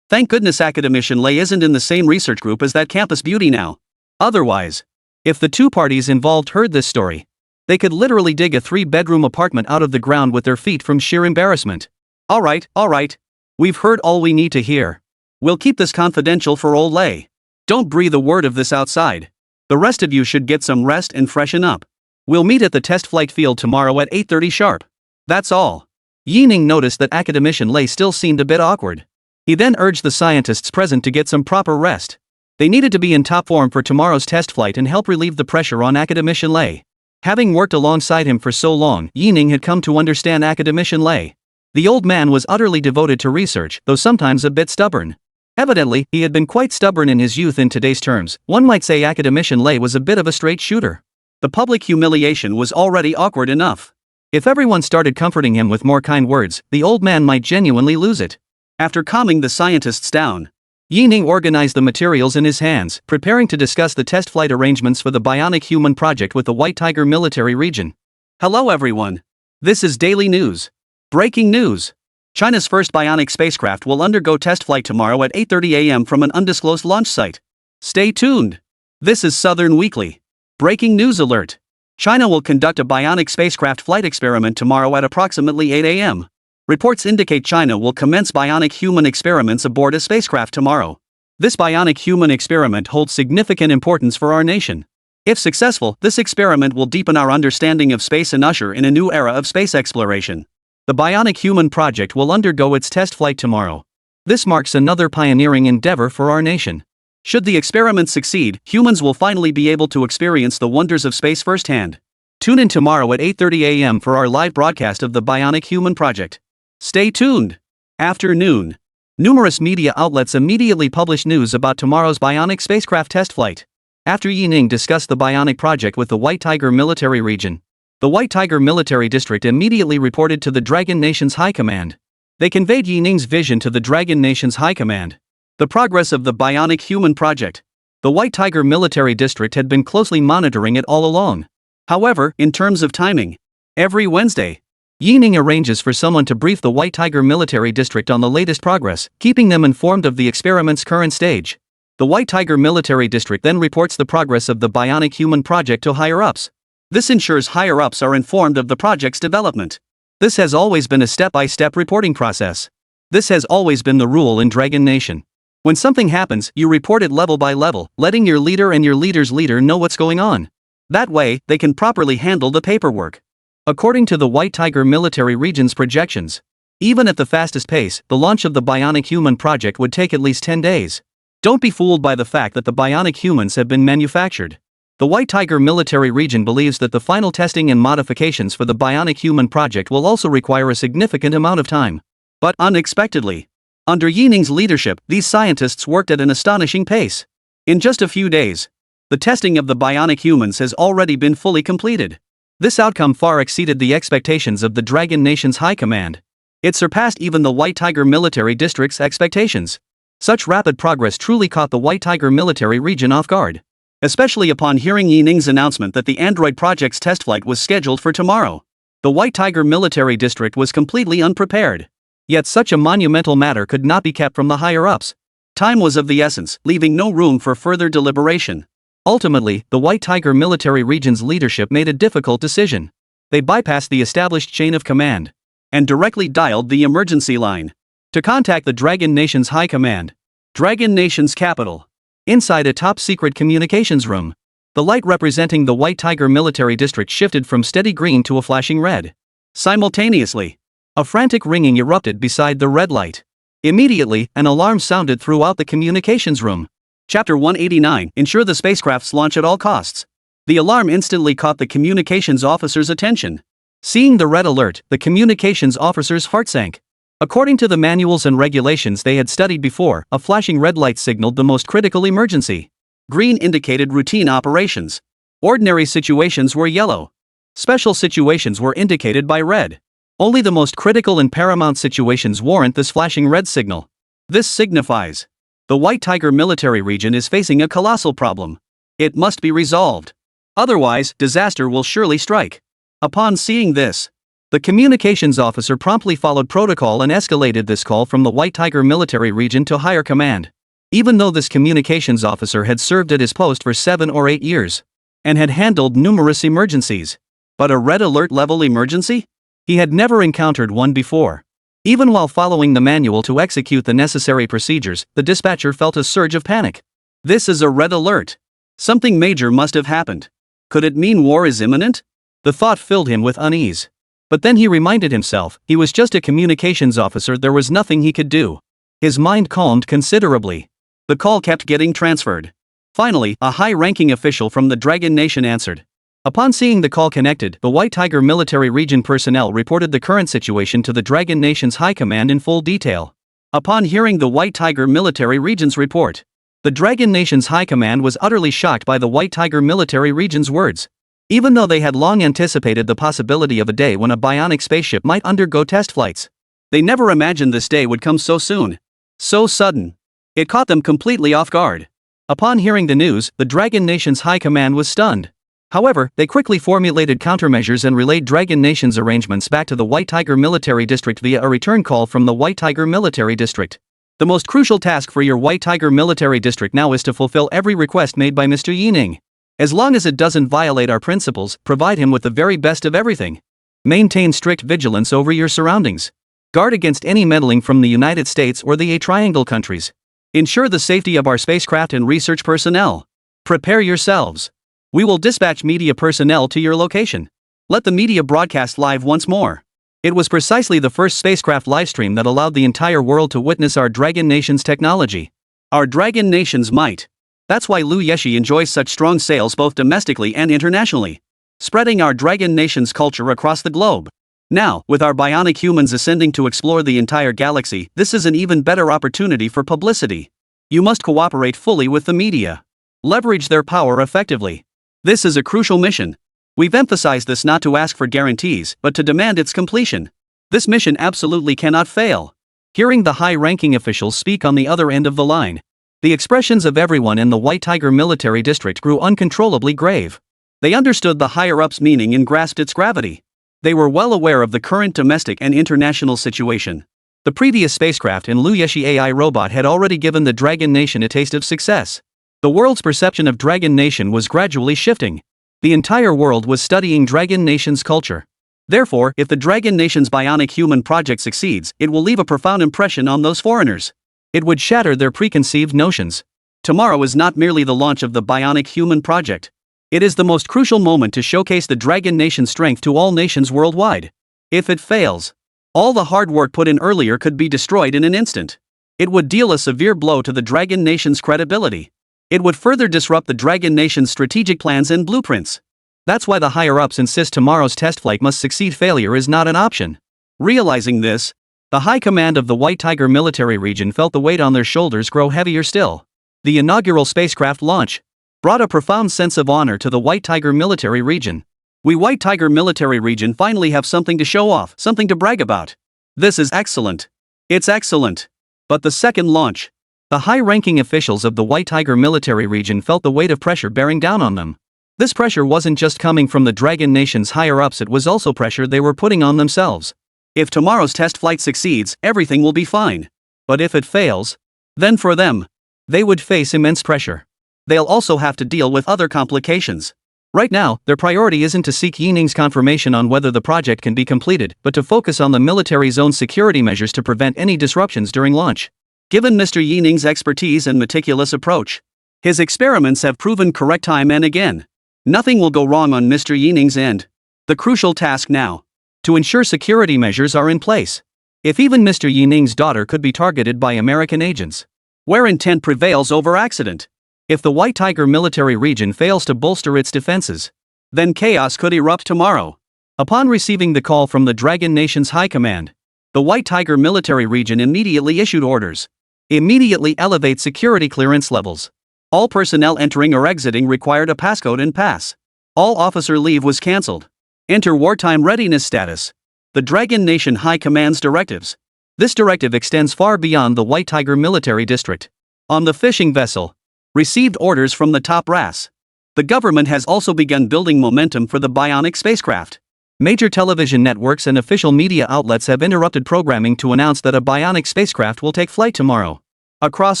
Thank goodness academician Lei isn't in the same research group as that campus beauty now. Otherwise, if the 2 parties involved heard this story, they could literally dig a 3-bedroom apartment out of the ground with their feet from sheer embarrassment. Alright. We've heard all we need to hear. We'll keep this confidential for old Lei. Don't breathe a word of this outside. The rest of you should get some rest and freshen up. We'll meet at the test flight field tomorrow at 8:30 sharp. That's all. Yining noticed that academician Lei still seemed a bit awkward. He then urged the scientists present to get some proper rest. They needed to be in top form for tomorrow's test flight and help relieve the pressure on academician Lei. Having worked alongside him for so long, Yining had come to understand academician Lei. The old man was utterly devoted to research, though sometimes a bit stubborn. Evidently, he had been quite stubborn in his youth. In today's terms, one might say academician Lei was a bit of a straight shooter. The public humiliation was already awkward enough. If everyone started comforting him with more kind words, the old man might genuinely lose it. After calming the scientists down, Yining organized the materials in his hands, preparing to discuss the test flight arrangements for the bionic human project with the White Tiger military region. Hello everyone. This is daily news. Breaking news. China's first bionic spacecraft will undergo test flight tomorrow at 8:30 a.m. from an undisclosed launch site. Stay tuned. This is Southern Weekly. Breaking news alert. China will conduct a bionic spacecraft flight experiment tomorrow at approximately 8 a.m. Reports indicate China will commence bionic human experiments aboard a spacecraft tomorrow. This bionic human experiment holds significant importance for our nation. If successful, this experiment will deepen our understanding of space and usher in a new era of space exploration. The bionic human project will undergo its test flight tomorrow. This marks another pioneering endeavor for our nation. Should the experiment succeed, humans will finally be able to experience the wonders of space firsthand. Tune in tomorrow at 8:30 a.m. for our live broadcast of the bionic human project. Stay tuned. Afternoon. Numerous media outlets immediately published news about tomorrow's bionic spacecraft test flight. After Yining discussed the bionic project with the White Tiger military region, the White Tiger military district immediately reported to the Dragon Nation's High Command. They conveyed Yining's vision to the Dragon Nation's High Command. The progress of the bionic human project. The White Tiger military district had been closely monitoring it all along. However, in terms of timing, every Wednesday, Yining arranges for someone to brief the White Tiger military district on the latest progress, keeping them informed of the experiment's current stage. The White Tiger military district then reports the progress of the bionic human project to higher-ups. This ensures higher-ups are informed of the project's development. This has always been a step-by-step reporting process. This has always been the rule in Dragon Nation. When something happens, you report it level by level, letting your leader and your leader's leader know what's going on. That way, they can properly handle the paperwork. According to the White Tiger military region's projections, even at the fastest pace, the launch of the bionic human project would take at least 10 days. Don't be fooled by the fact that the bionic humans have been manufactured. The White Tiger military region believes that the final testing and modifications for the bionic human project will also require a significant amount of time. But unexpectedly, under Yining's leadership, these scientists worked at an astonishing pace. In just a few days, the testing of the bionic humans has already been fully completed. This outcome far exceeded the expectations of the Dragon Nation's High Command. It surpassed even the White Tiger military district's expectations. Such rapid progress truly caught the White Tiger military region off guard. especially upon hearing Yi Ning's announcement that the android project's test flight was scheduled for tomorrow. The White Tiger Military District was completely unprepared. Yet such a monumental matter could not be kept from the higher-ups. Time was of the essence, leaving no room for further deliberation. Ultimately, the White Tiger Military Region's leadership made a difficult decision. They bypassed the established chain of command and directly dialed the emergency line to contact the Dragon Nation's High Command, Dragon Nation's capital. Inside a top-secret communications room, the light representing the White Tiger Military District shifted from steady green to a flashing red. Simultaneously, a frantic ringing erupted beside the red light. Immediately, an alarm sounded throughout the communications room. Chapter 189, Ensure the spacecraft's launch at all costs. The alarm instantly caught the communications officer's attention. Seeing the red alert, the communications officer's heart sank. According to the manuals and regulations they had studied before, a flashing red light signaled the most critical emergency. Green indicated routine operations. Ordinary situations were yellow. Special situations were indicated by red. Only the most critical and paramount situations warrant this flashing red signal. This signifies the White Tiger Military Region is facing a colossal problem. It must be resolved. Otherwise, disaster will surely strike. Upon seeing this, the communications officer promptly followed protocol and escalated this call from the White Tiger Military Region to higher command. Even though this communications officer had served at his post for 7 or 8 years and had handled numerous emergencies, but a red alert level emergency? He had never encountered one before. Even while following the manual to execute the necessary procedures, the dispatcher felt a surge of panic. This is a red alert. Something major must have happened. Could it mean war is imminent? The thought filled him with unease. But then he reminded himself, he was just a communications officer, there was nothing he could do. His mind calmed considerably. The call kept getting transferred. Finally, a high-ranking official from the Dragon Nation answered. Upon seeing the call connected, the White Tiger Military Region personnel reported the current situation to the Dragon Nation's High Command in full detail. Upon hearing the White Tiger Military Region's report, the Dragon Nation's High Command was utterly shocked by the White Tiger Military Region's words. Even though they had long anticipated the possibility of a day when a bionic spaceship might undergo test flights, they never imagined this day would come so soon. So sudden. It caught them completely off guard. Upon hearing the news, the Dragon Nation's High Command was stunned. However, they quickly formulated countermeasures and relayed Dragon Nation's arrangements back to the White Tiger Military District via a return call from the White Tiger Military District. The most crucial task for your White Tiger Military District now is to fulfill every request made by Mr. Yi Ning. As long as it doesn't violate our principles, provide him with the very best of everything. Maintain strict vigilance over your surroundings. Guard against any meddling from the United States or the A-Triangle countries. Ensure the safety of our spacecraft and research personnel. Prepare yourselves. We will dispatch media personnel to your location. Let the media broadcast live once more. It was precisely the first spacecraft livestream that allowed the entire world to witness our Dragon Nation's technology. Our Dragon Nation's might. That's why Lu Yeshi enjoys such strong sales both domestically and internationally, spreading our Dragon Nation's culture across the globe. Now, with our bionic humans ascending to explore the entire galaxy, this is an even better opportunity for publicity. You must cooperate fully with the media. Leverage their power effectively. This is a crucial mission. We've emphasized this not to ask for guarantees, but to demand its completion. This mission absolutely cannot fail. Hearing the high-ranking officials speak on the other end of the line, the expressions of everyone in the White Tiger Military District grew uncontrollably grave. They understood the higher-up's meaning and grasped its gravity. They were well aware of the current domestic and international situation. The previous spacecraft and Lu Yeshi AI robot had already given the Dragon Nation a taste of success. The world's perception of Dragon Nation was gradually shifting. The entire world was studying Dragon Nation's culture. Therefore, if the Dragon Nation's bionic human project succeeds, it will leave a profound impression on those foreigners. It would shatter their preconceived notions. Tomorrow is not merely the launch of the bionic human project. It is the most crucial moment to showcase the Dragon Nation's strength to all nations worldwide. If it fails, all the hard work put in earlier could be destroyed in an instant. It would deal a severe blow to the Dragon Nation's credibility. It would further disrupt the Dragon Nation's strategic plans and blueprints. That's why the higher-ups insist tomorrow's test flight must succeed. Failure is not an option. Realizing this, the high command of the White Tiger Military Region felt the weight on their shoulders grow heavier still. The inaugural spacecraft launch brought a profound sense of honor to the White Tiger Military Region. We White Tiger Military Region finally have something to show off, something to brag about. This is excellent. It's excellent. But the second launch. The high-ranking officials of the White Tiger military region felt the weight of pressure bearing down on them. This pressure wasn't just coming from the Dragon Nation's higher-ups, it was also pressure they were putting on themselves. If tomorrow's test flight succeeds, everything will be fine. But if it fails, then for them, they would face immense pressure. They'll also have to deal with other complications. Right now, their priority isn't to seek Yining's confirmation on whether the project can be completed, but to focus on the military's own security measures to prevent any disruptions during launch. Given Mr. Yining's expertise and meticulous approach, his experiments have proven correct time and again. Nothing will go wrong on Mr. Yining's end. The crucial task now, to ensure security measures are in place. If even Mr. Yining's daughter could be targeted by American agents, where intent prevails over accident. If the White Tiger military region fails to bolster its defenses, then chaos could erupt tomorrow. Upon receiving the call from the Dragon Nation's High Command, the White Tiger military region immediately issued orders. Immediately elevate security clearance levels. All personnel entering or exiting required a passcode and pass. All officer leave was cancelled. Enter wartime readiness status. The Dragon Nation High Command's directives. This directive extends far beyond the White Tiger military district. On the fishing vessel, received orders from the top brass. The government has also begun building momentum for the bionic spacecraft. Major television networks and official media outlets have interrupted programming to announce that a bionic spacecraft will take flight tomorrow. Across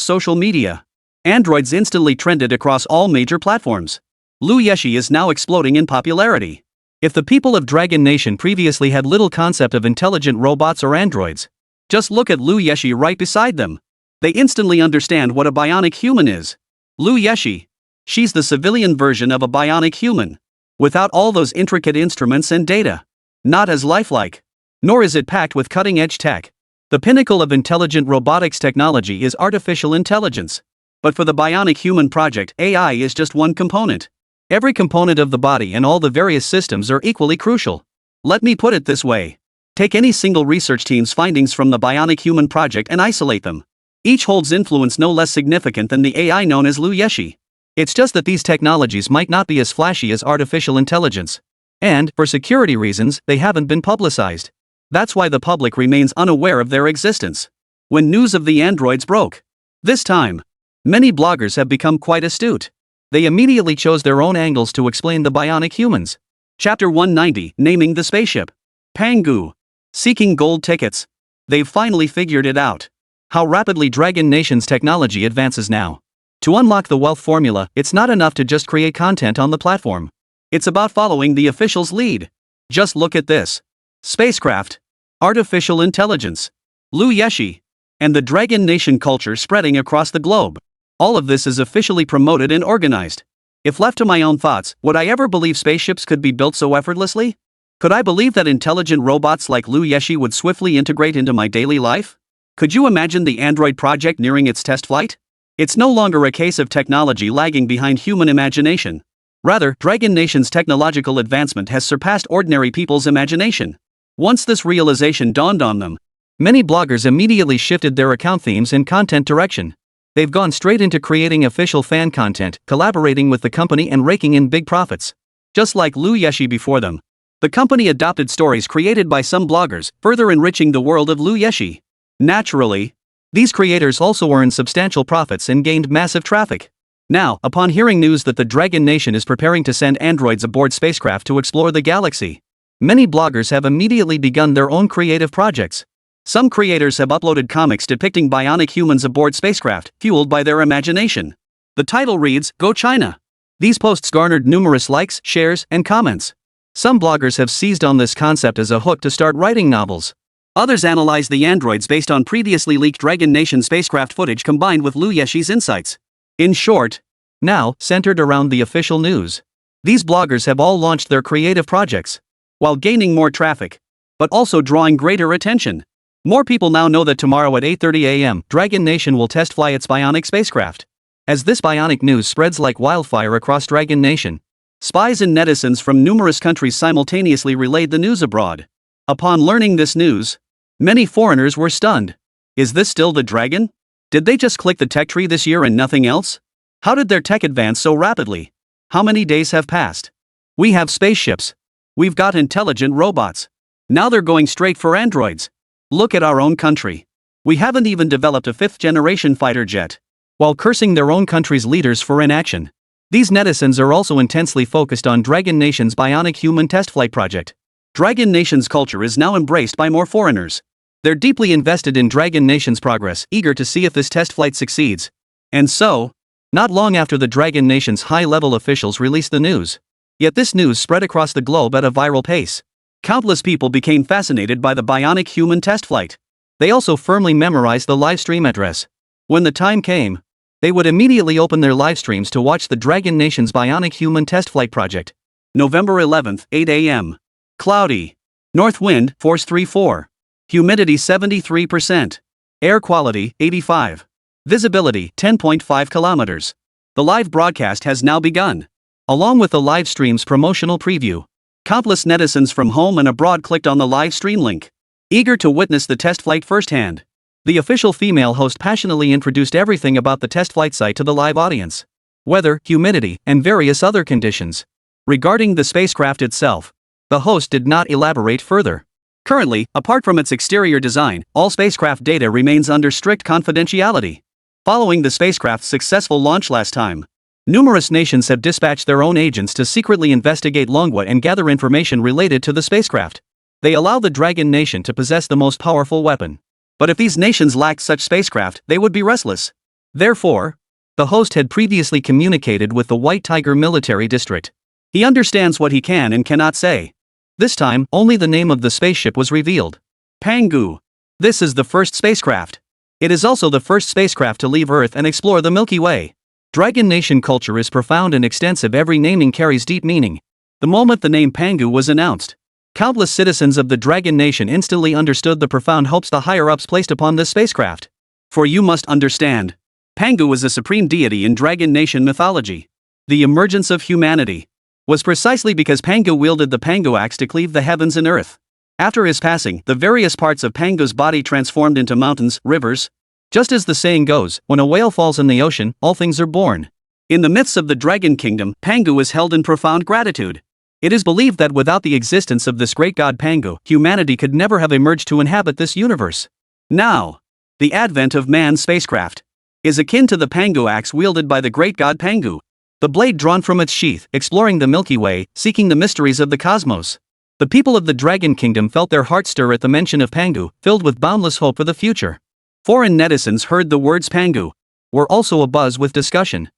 social media, androids instantly trended across all major platforms. Lu Yeshi is now exploding in popularity. If the people of Dragon Nation previously had little concept of intelligent robots or androids, just look at Lu Yeshi right beside them. They instantly understand what a bionic human is. Lu Yeshi. She's the civilian version of a bionic human. Without all those intricate instruments and data. Not as lifelike. Nor is it packed with cutting-edge tech. The pinnacle of intelligent robotics technology is artificial intelligence. But for the bionic human project, AI is just one component. Every component of the body and all the various systems are equally crucial. Let me put it this way. Take any single research team's findings from the bionic human project and isolate them. Each holds influence no less significant than the AI known as Lu Yeshi. It's just that these technologies might not be as flashy as artificial intelligence. And, for security reasons, they haven't been publicized. That's why the public remains unaware of their existence. When news of the androids broke, this time, many bloggers have become quite astute. They immediately chose their own angles to explain the bionic humans. Chapter 190, Naming the Spaceship. Pangu. Seeking gold tickets. They've finally figured it out. How rapidly Dragon Nation's technology advances now. To unlock the wealth formula, it's not enough to just create content on the platform. It's about following the official's lead. Just look at this. Spacecraft. Artificial intelligence. Lu Yeshi. And the Dragon Nation culture spreading across the globe. All of this is officially promoted and organized. If left to my own thoughts, would I ever believe spaceships could be built so effortlessly? Could I believe that intelligent robots like Lu Yeshi would swiftly integrate into my daily life? Could you imagine the android project nearing its test flight? It's no longer a case of technology lagging behind human imagination. Rather, Dragon Nation's technological advancement has surpassed ordinary people's imagination. Once this realization dawned on them, many bloggers immediately shifted their account themes and content direction. They've gone straight into creating official fan content, collaborating with the company and raking in big profits. Just like Lu Yeshi before them, the company adopted stories created by some bloggers, further enriching the world of Lu Yeshi. Naturally, these creators also earned substantial profits and gained massive traffic. Now, upon hearing news that the Dragon Nation is preparing to send androids aboard spacecraft to explore the galaxy, many bloggers have immediately begun their own creative projects. Some creators have uploaded comics depicting bionic humans aboard spacecraft, fueled by their imagination. The title reads, "Go China." These posts garnered numerous likes, shares, and comments. Some bloggers have seized on this concept as a hook to start writing novels. Others analyze the androids based on previously leaked Dragon Nation spacecraft footage combined with Lu Yeshi's insights. In short, now centered around the official news, these bloggers have all launched their creative projects, while gaining more traffic, but also drawing greater attention. More people now know that tomorrow at 8:30 a.m., Dragon Nation will test fly its bionic spacecraft. As this bionic news spreads like wildfire across Dragon Nation, spies and netizens from numerous countries simultaneously relayed the news abroad. Upon learning this news, many foreigners were stunned. Is this still the Dragon? Did they just click the tech tree this year and nothing else? How did their tech advance so rapidly? How many days have passed? We have spaceships. We've got intelligent robots. Now they're going straight for androids. Look at our own country. We haven't even developed a 5th-generation fighter jet. While cursing their own country's leaders for inaction. These netizens are also intensely focused on Dragon Nation's bionic human test flight project. Dragon Nation's culture is now embraced by more foreigners. They're deeply invested in Dragon Nation's progress, eager to see if this test flight succeeds. And so, not long after the Dragon Nation's high-level officials released the news. Yet this news spread across the globe at a viral pace. Countless people became fascinated by the bionic human test flight. They also firmly memorized the live stream address. When the time came, they would immediately open their live streams to watch the Dragon Nation's bionic human test flight project. November 11th, 8 a.m. Cloudy. North wind, force 3-4. Humidity 73%. Air quality, 85. Visibility, 10.5 kilometers. The live broadcast has now begun. Along with the live stream's promotional preview, countless netizens from home and abroad clicked on the live stream link, eager to witness the test flight firsthand. The official female host passionately introduced everything about the test flight site to the live audience. Weather, humidity, and various other conditions. Regarding the spacecraft itself, the host did not elaborate further. Currently, apart from its exterior design, all spacecraft data remains under strict confidentiality. Following the spacecraft's successful launch last time, numerous nations have dispatched their own agents to secretly investigate manhwa and gather information related to the spacecraft. They allow the Dragon Nation to possess the most powerful weapon. But if these nations lacked such spacecraft, they would be restless. Therefore, the host had previously communicated with the White Tiger Military District. He understands what he can and cannot say. This time, only the name of the spaceship was revealed. Pangu. This is the first spacecraft. It is also the first spacecraft to leave Earth and explore the Milky Way. Dragon Nation culture is profound and extensive. Every naming carries deep meaning. The moment the name Pangu was announced, countless citizens of the Dragon Nation instantly understood the profound hopes the higher-ups placed upon this spacecraft. For you must understand, Pangu is a supreme deity in Dragon Nation mythology. The emergence of humanity was precisely because Pangu wielded the Pangu axe to cleave the heavens and earth. After his passing, the various parts of Pangu's body transformed into mountains, rivers. Just as the saying goes, when a whale falls in the ocean, all things are born. In the myths of the Dragon Kingdom, Pangu is held in profound gratitude. It is believed that without the existence of this great god Pangu, humanity could never have emerged to inhabit this universe. Now, the advent of man's spacecraft is akin to the Pangu axe wielded by the great god Pangu. The blade drawn from its sheath, exploring the Milky Way, seeking the mysteries of the cosmos. The people of the Dragon Kingdom felt their hearts stir at the mention of Pangu, filled with boundless hope for the future. Foreign netizens heard the words Pangu. Were also abuzz with discussion.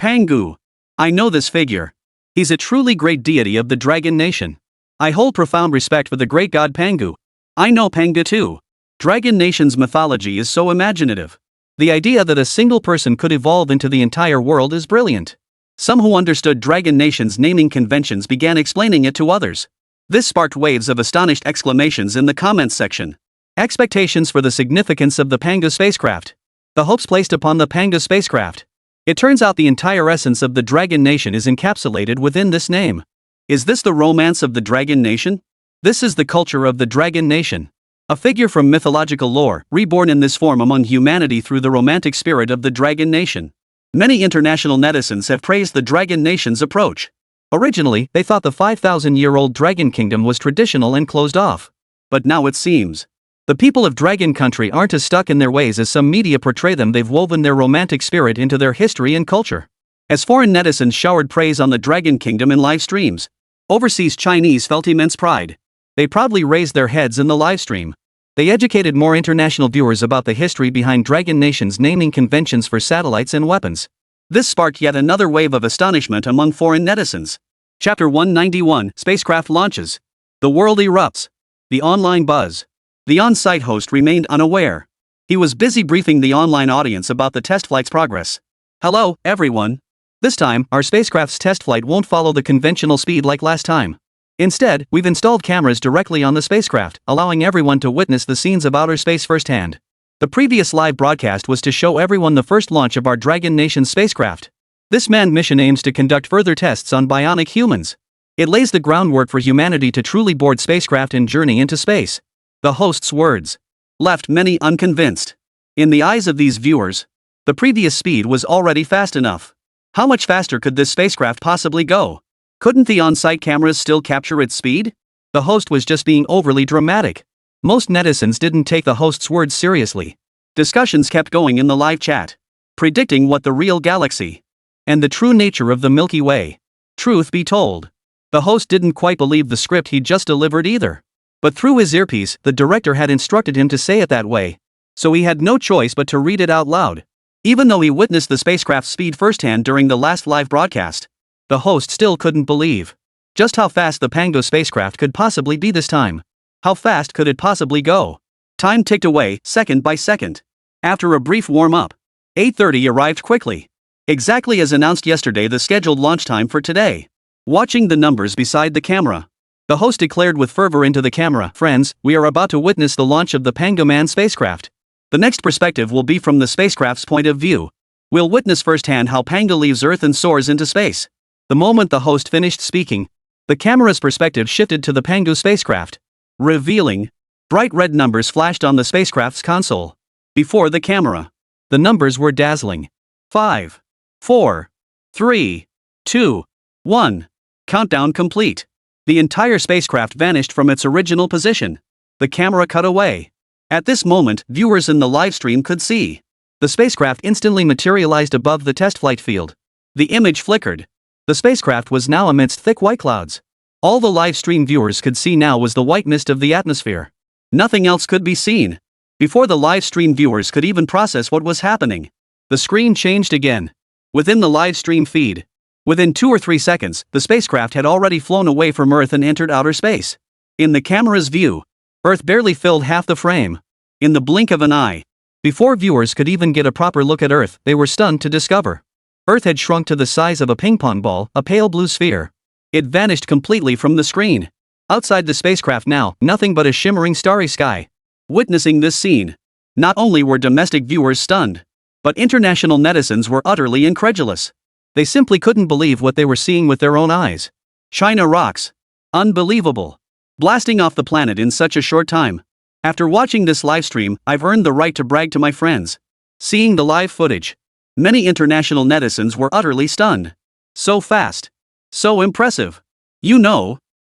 Pangu. I know this figure. He's a truly great deity of the Dragon Nation. I hold profound respect for the great god Pangu. I know Pangu too. Dragon Nation's mythology is so imaginative. The idea that a single person could evolve into the entire world is brilliant. Some who understood Dragon Nation's naming conventions began explaining it to others. This sparked waves of astonished exclamations in the comments section. Expectations for the significance of the Pangu spacecraft. The hopes placed upon the Pangu spacecraft. It turns out the entire essence of the Dragon Nation is encapsulated within this name. Is this the romance of the Dragon Nation? This is the culture of the Dragon Nation. A figure from mythological lore, reborn in this form among humanity through the romantic spirit of the Dragon Nation. Many international netizens have praised the Dragon Nation's approach. Originally, they thought the 5,000-year-old Dragon Kingdom was traditional and closed off. But now it seems the people of Dragon Country aren't as stuck in their ways as some media portray them. They've woven their romantic spirit into their history and culture. As foreign netizens showered praise on the Dragon Kingdom in live streams, overseas Chinese felt immense pride. They proudly raised their heads in the live stream. They educated more international viewers about the history behind Dragon Nation's naming conventions for satellites and weapons. This sparked yet another wave of astonishment among foreign netizens. Chapter 191, Spacecraft Launches. The world erupts. The online buzz. The on-site host remained unaware. He was busy briefing the online audience about the test flight's progress. Hello, everyone. This time, our spacecraft's test flight won't follow the conventional speed like last time. Instead, we've installed cameras directly on the spacecraft, allowing everyone to witness the scenes of outer space firsthand. The previous live broadcast was to show everyone the first launch of our Dragon Nation spacecraft. This manned mission aims to conduct further tests on bionic humans. It lays the groundwork for humanity to truly board spacecraft and journey into space. The host's words left many unconvinced. In the eyes of these viewers, the previous speed was already fast enough. How much faster could this spacecraft possibly go? Couldn't the on-site cameras still capture its speed? The host was just being overly dramatic. Most netizens didn't take the host's words seriously. Discussions kept going in the live chat, predicting what the real galaxy and the true nature of the Milky Way. Truth be told, the host didn't quite believe the script he just delivered either. But through his earpiece, the director had instructed him to say it that way. So he had no choice but to read it out loud. Even though he witnessed the spacecraft's speed firsthand during the last live broadcast, the host still couldn't believe just how fast the Pango spacecraft could possibly be this time. How fast could it possibly go? Time ticked away, second by second. After a brief warm-up, 8:30 arrived quickly. Exactly as announced yesterday, the scheduled launch time for today. Watching the numbers beside the camera, the host declared with fervor into the camera, "Friends, we are about to witness the launch of the Pango Man spacecraft. The next perspective will be from the spacecraft's point of view. We'll witness firsthand how Pango leaves Earth and soars into space." The moment the host finished speaking, the camera's perspective shifted to the Pango spacecraft, revealing bright red numbers flashed on the spacecraft's console. Before the camera, the numbers were dazzling. 5, 4, 3, 2, 1. Countdown complete. The entire spacecraft vanished from its original position. The camera cut away. At this moment, viewers in the live stream could see the spacecraft instantly materialized above the test flight field. The image flickered. The spacecraft was now amidst thick white clouds. All the live stream viewers could see now was the white mist of the atmosphere. Nothing else could be seen. Before the live stream viewers could even process what was happening, the screen changed again. Within the live stream feed, within 2 or 3 seconds, the spacecraft had already flown away from Earth and entered outer space. In the camera's view, Earth barely filled half the frame. In the blink of an eye, before viewers could even get a proper look at Earth, they were stunned to discover Earth had shrunk to the size of a ping-pong ball, a pale blue sphere. It vanished completely from the screen. Outside the spacecraft now, nothing but a shimmering starry sky. Witnessing this scene, not only were domestic viewers stunned, but international netizens were utterly incredulous. They simply couldn't believe what they were seeing with their own eyes. China rocks. Unbelievable. Blasting off the planet in such a short time. After watching this live stream, I've earned the right to brag to my friends. Seeing the live footage, many international netizens were utterly stunned. So fast. So impressive.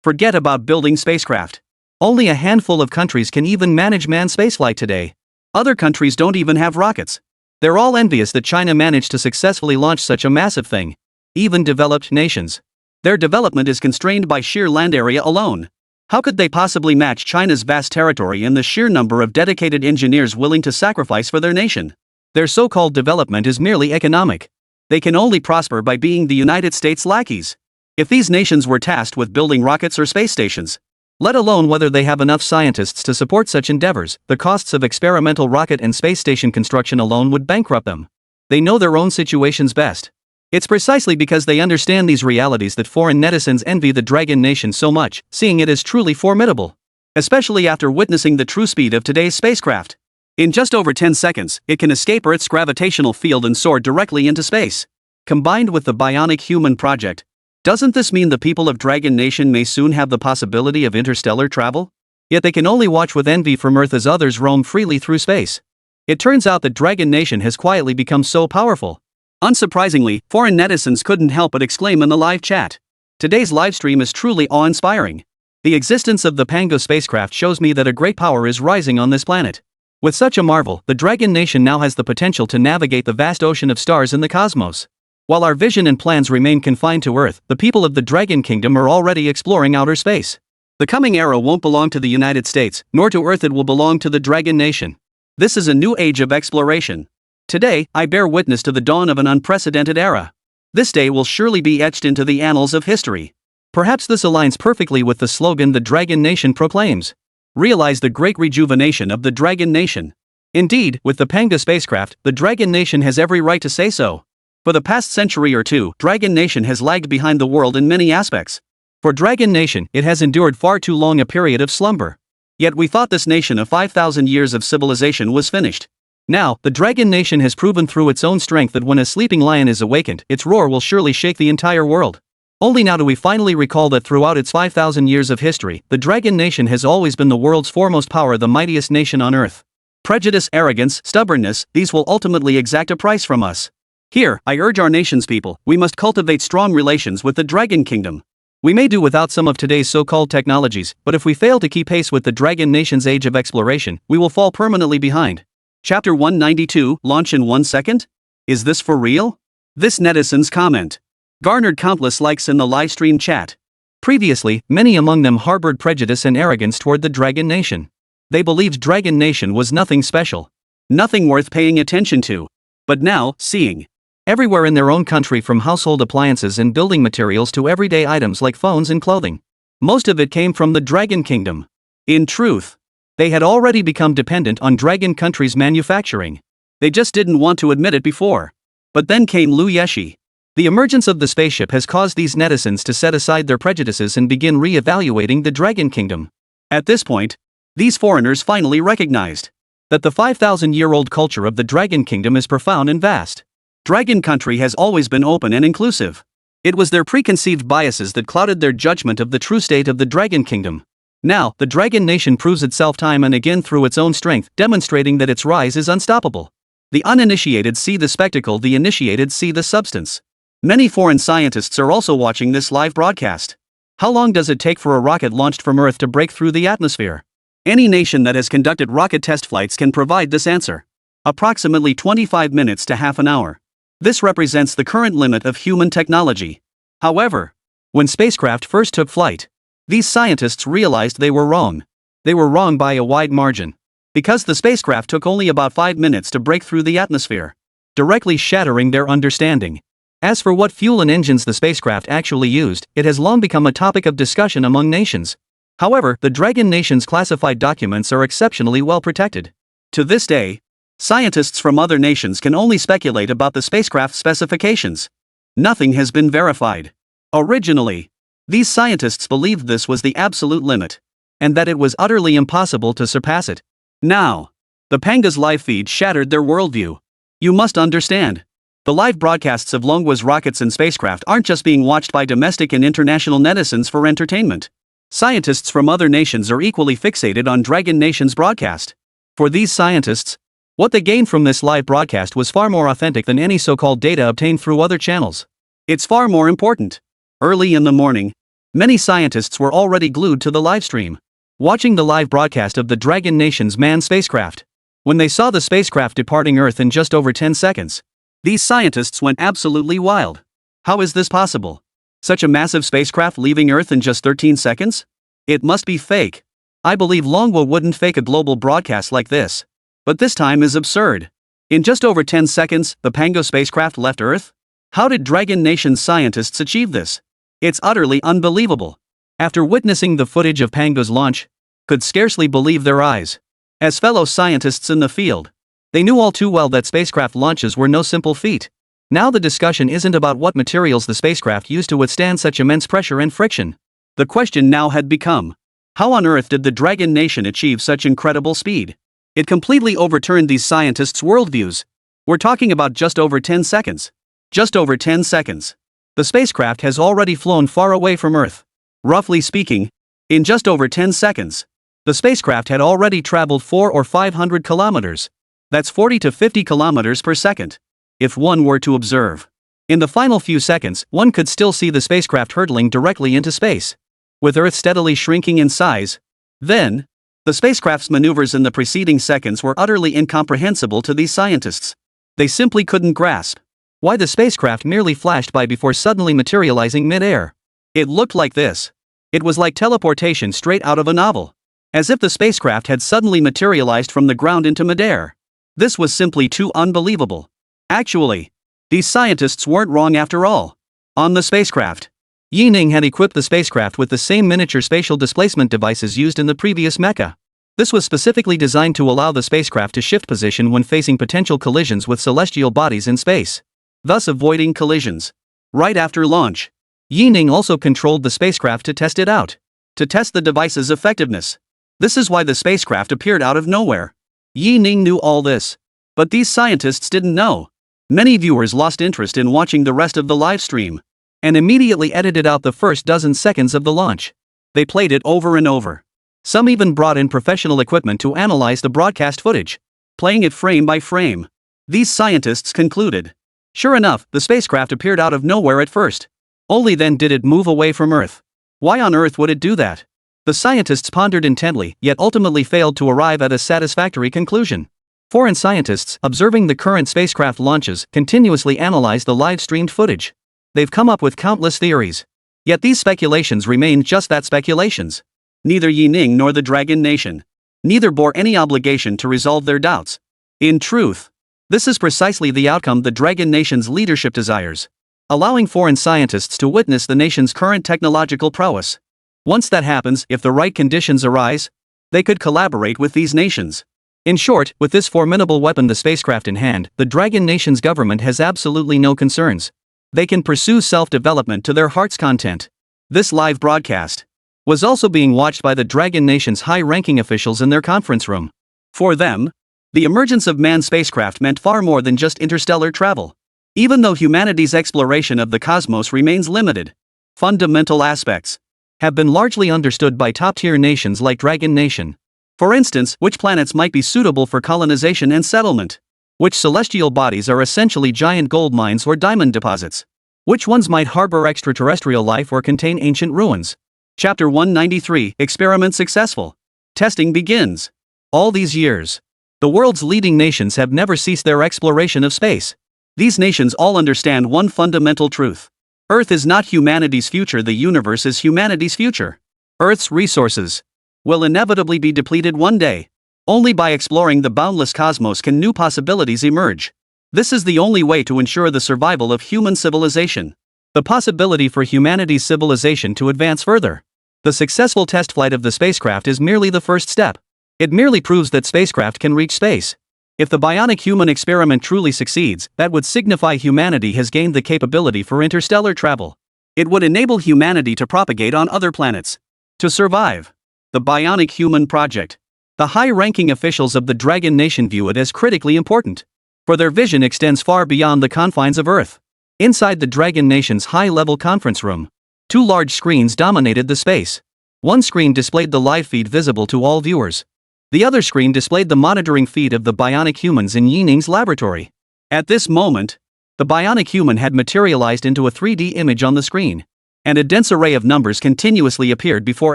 Forget about building spacecraft. Only a handful of countries can even manage manned spaceflight today. Other countries don't even have rockets. They're all envious that China managed to successfully launch such a massive thing. Even developed nations, their development is constrained by sheer land area alone. How could they possibly match China's vast territory and the sheer number of dedicated engineers willing to sacrifice for their nation? Their so-called development is merely economic. They can only prosper by being the United States lackeys. If these nations were tasked with building rockets or space stations, let alone whether they have enough scientists to support such endeavors, the costs of experimental rocket and space station construction alone would bankrupt them. They know their own situations best. It's precisely because they understand these realities that foreign netizens envy the Dragon Nation so much, seeing it as truly formidable. Especially after witnessing the true speed of today's spacecraft. In just over 10 seconds, it can escape Earth's gravitational field and soar directly into space. Combined with the Bionic Human project, doesn't this mean the people of Dragon Nation may soon have the possibility of interstellar travel? Yet they can only watch with envy from Earth as others roam freely through space. It turns out that Dragon Nation has quietly become so powerful. Unsurprisingly, foreign netizens couldn't help but exclaim in the live chat. Today's livestream is truly awe-inspiring. The existence of the Pango spacecraft shows me that a great power is rising on this planet. With such a marvel, the Dragon Nation now has the potential to navigate the vast ocean of stars in the cosmos. While our vision and plans remain confined to Earth, the people of the Dragon Kingdom are already exploring outer space. The coming era won't belong to the United States, nor to Earth, it will belong to the Dragon Nation. This is a new age of exploration. Today, I bear witness to the dawn of an unprecedented era. This day will surely be etched into the annals of history. Perhaps this aligns perfectly with the slogan the Dragon Nation proclaims. Realize the great rejuvenation of the Dragon Nation. Indeed, with the Pango spacecraft, the Dragon Nation has every right to say so. For the past century or two, Dragon Nation has lagged behind the world in many aspects. For Dragon Nation, it has endured far too long a period of slumber. Yet we thought this nation of 5,000 years of civilization was finished. Now, the Dragon Nation has proven through its own strength that when a sleeping lion is awakened, its roar will surely shake the entire world. Only now do we finally recall that throughout its 5,000 years of history, the Dragon Nation has always been the world's foremost power, the mightiest nation on Earth. Prejudice, arrogance, stubbornness, these will ultimately exact a price from us. Here, I urge our nation's people, we must cultivate strong relations with the Dragon Kingdom. We may do without some of today's so-called technologies, but if we fail to keep pace with the Dragon Nation's age of exploration, we will fall permanently behind. Chapter 192, Launch in 1 second? Is this for real? This netizen's comment garnered countless likes in the livestream chat. Previously, many among them harbored prejudice and arrogance toward the Dragon Nation. They believed Dragon Nation was nothing special, nothing worth paying attention to. But now, seeing everywhere in their own country, from household appliances and building materials to everyday items like phones and clothing, most of it came from the Dragon Kingdom. In truth, they had already become dependent on Dragon Country's manufacturing. They just didn't want to admit it before. But then came Liu Yeshi. The emergence of the spaceship has caused these netizens to set aside their prejudices and begin re-evaluating the Dragon Kingdom. At this point, these foreigners finally recognized that the 5,000-year-old culture of the Dragon Kingdom is profound and vast. Dragon Country has always been open and inclusive. It was their preconceived biases that clouded their judgment of the true state of the Dragon Kingdom. Now, the Dragon Nation proves itself time and again through its own strength, demonstrating that its rise is unstoppable. The uninitiated see the spectacle, the initiated see the substance. Many foreign scientists are also watching this live broadcast. How long does it take for a rocket launched from Earth to break through the atmosphere? Any nation that has conducted rocket test flights can provide this answer. Approximately 25 minutes to half an hour. This represents the current limit of human technology. However, when spacecraft first took flight, these scientists realized they were wrong. They were wrong by a wide margin. Because the spacecraft took only about 5 minutes to break through the atmosphere, directly shattering their understanding. As for what fuel and engines the spacecraft actually used, it has long become a topic of discussion among nations. However, the Dragon Nation's classified documents are exceptionally well protected. To this day, scientists from other nations can only speculate about the spacecraft specifications. Nothing has been verified. Originally, these scientists believed this was the absolute limit, and that it was utterly impossible to surpass it. Now, the Panga's live feed shattered their worldview. You must understand, the live broadcasts of Longwa's rockets and spacecraft aren't just being watched by domestic and international netizens for entertainment. Scientists from other nations are equally fixated on Dragon Nation's broadcast. For these scientists, what they gained from this live broadcast was far more authentic than any so-called data obtained through other channels. It's far more important. Early in the morning, many scientists were already glued to the live stream, watching the live broadcast of the Dragon Nation's manned spacecraft. When they saw the spacecraft departing Earth in just over 10 seconds, these scientists went absolutely wild. How is this possible? Such a massive spacecraft leaving Earth in just 13 seconds? It must be fake. I believe Longwa wouldn't fake a global broadcast like this. But this time is absurd. In just over 10 seconds, the Pango spacecraft left Earth? How did Dragon Nation scientists achieve this? It's utterly unbelievable. After witnessing the footage of Pango's launch, could scarcely believe their eyes. As fellow scientists in the field, they knew all too well that spacecraft launches were no simple feat. Now the discussion isn't about what materials the spacecraft used to withstand such immense pressure and friction. The question now had become, how on earth did the Dragon Nation achieve such incredible speed? It completely overturned these scientists' worldviews. We're talking about just over 10 seconds. Just over 10 seconds. The spacecraft has already flown far away from Earth. Roughly speaking, in just over 10 seconds, the spacecraft had already traveled 400 or 500 kilometers. That's 40 to 50 kilometers per second. If one were to observe, in the final few seconds, one could still see the spacecraft hurtling directly into space, with Earth steadily shrinking in size. Then, the spacecraft's maneuvers in the preceding seconds were utterly incomprehensible to these scientists. They simply couldn't grasp why the spacecraft merely flashed by before suddenly materializing mid-air. It looked like this. It was like teleportation straight out of a novel. As if the spacecraft had suddenly materialized from the ground into mid-air. This was simply too unbelievable. Actually, these scientists weren't wrong after all. On the spacecraft, Yining had equipped the spacecraft with the same miniature spatial displacement devices used in the previous mecha. This was specifically designed to allow the spacecraft to shift position when facing potential collisions with celestial bodies in space, thus avoiding collisions. Right after launch, Yining also controlled the spacecraft to test it out, to test the device's effectiveness. This is why the spacecraft appeared out of nowhere. Yining knew all this, but these scientists didn't know. Many viewers lost interest in watching the rest of the live stream, and immediately edited out the first dozen seconds of the launch. They played it over and over. Some even brought in professional equipment to analyze the broadcast footage, playing it frame by frame. These scientists concluded. Sure enough, the spacecraft appeared out of nowhere at first. Only then did it move away from Earth. Why on earth would it do that? The scientists pondered intently, yet ultimately failed to arrive at a satisfactory conclusion. Foreign scientists, observing the current spacecraft launches, continuously analyze the live-streamed footage. They've come up with countless theories. Yet these speculations remain just that, speculations. Neither Yining nor the Dragon Nation. Neither bore any obligation to resolve their doubts. In truth, this is precisely the outcome the Dragon Nation's leadership desires, allowing foreign scientists to witness the nation's current technological prowess. Once that happens, if the right conditions arise, they could collaborate with these nations. In short, with this formidable weapon, the spacecraft in hand, the Dragon Nation's government has absolutely no concerns. They can pursue self-development to their heart's content. This live broadcast was also being watched by the Dragon Nation's high-ranking officials in their conference room. For them, the emergence of manned spacecraft meant far more than just interstellar travel. Even though humanity's exploration of the cosmos remains limited, fundamental aspects have been largely understood by top-tier nations like Dragon Nation. For instance, which planets might be suitable for colonization and settlement? Which celestial bodies are essentially giant gold mines or diamond deposits? Which ones might harbor extraterrestrial life or contain ancient ruins? Chapter 193, Experiment Successful. Testing begins. All these years, the world's leading nations have never ceased their exploration of space. These nations all understand one fundamental truth. Earth is not humanity's future, the universe is humanity's future. Earth's resources will inevitably be depleted one day. Only by exploring the boundless cosmos can new possibilities emerge. This is the only way to ensure the survival of human civilization. The possibility for humanity's civilization to advance further. The successful test flight of the spacecraft is merely the first step. It merely proves that spacecraft can reach space. If the bionic human experiment truly succeeds, that would signify humanity has gained the capability for interstellar travel. It would enable humanity to propagate on other planets. To survive. The Bionic Human Project. The high-ranking officials of the Dragon Nation view it as critically important, for their vision extends far beyond the confines of Earth. Inside the Dragon Nation's high-level conference room, 2 large screens dominated the space. One screen displayed the live feed visible to all viewers. The other screen displayed the monitoring feed of the bionic humans in Yining's laboratory. At this moment, the bionic human had materialized into a 3D image on the screen, and a dense array of numbers continuously appeared before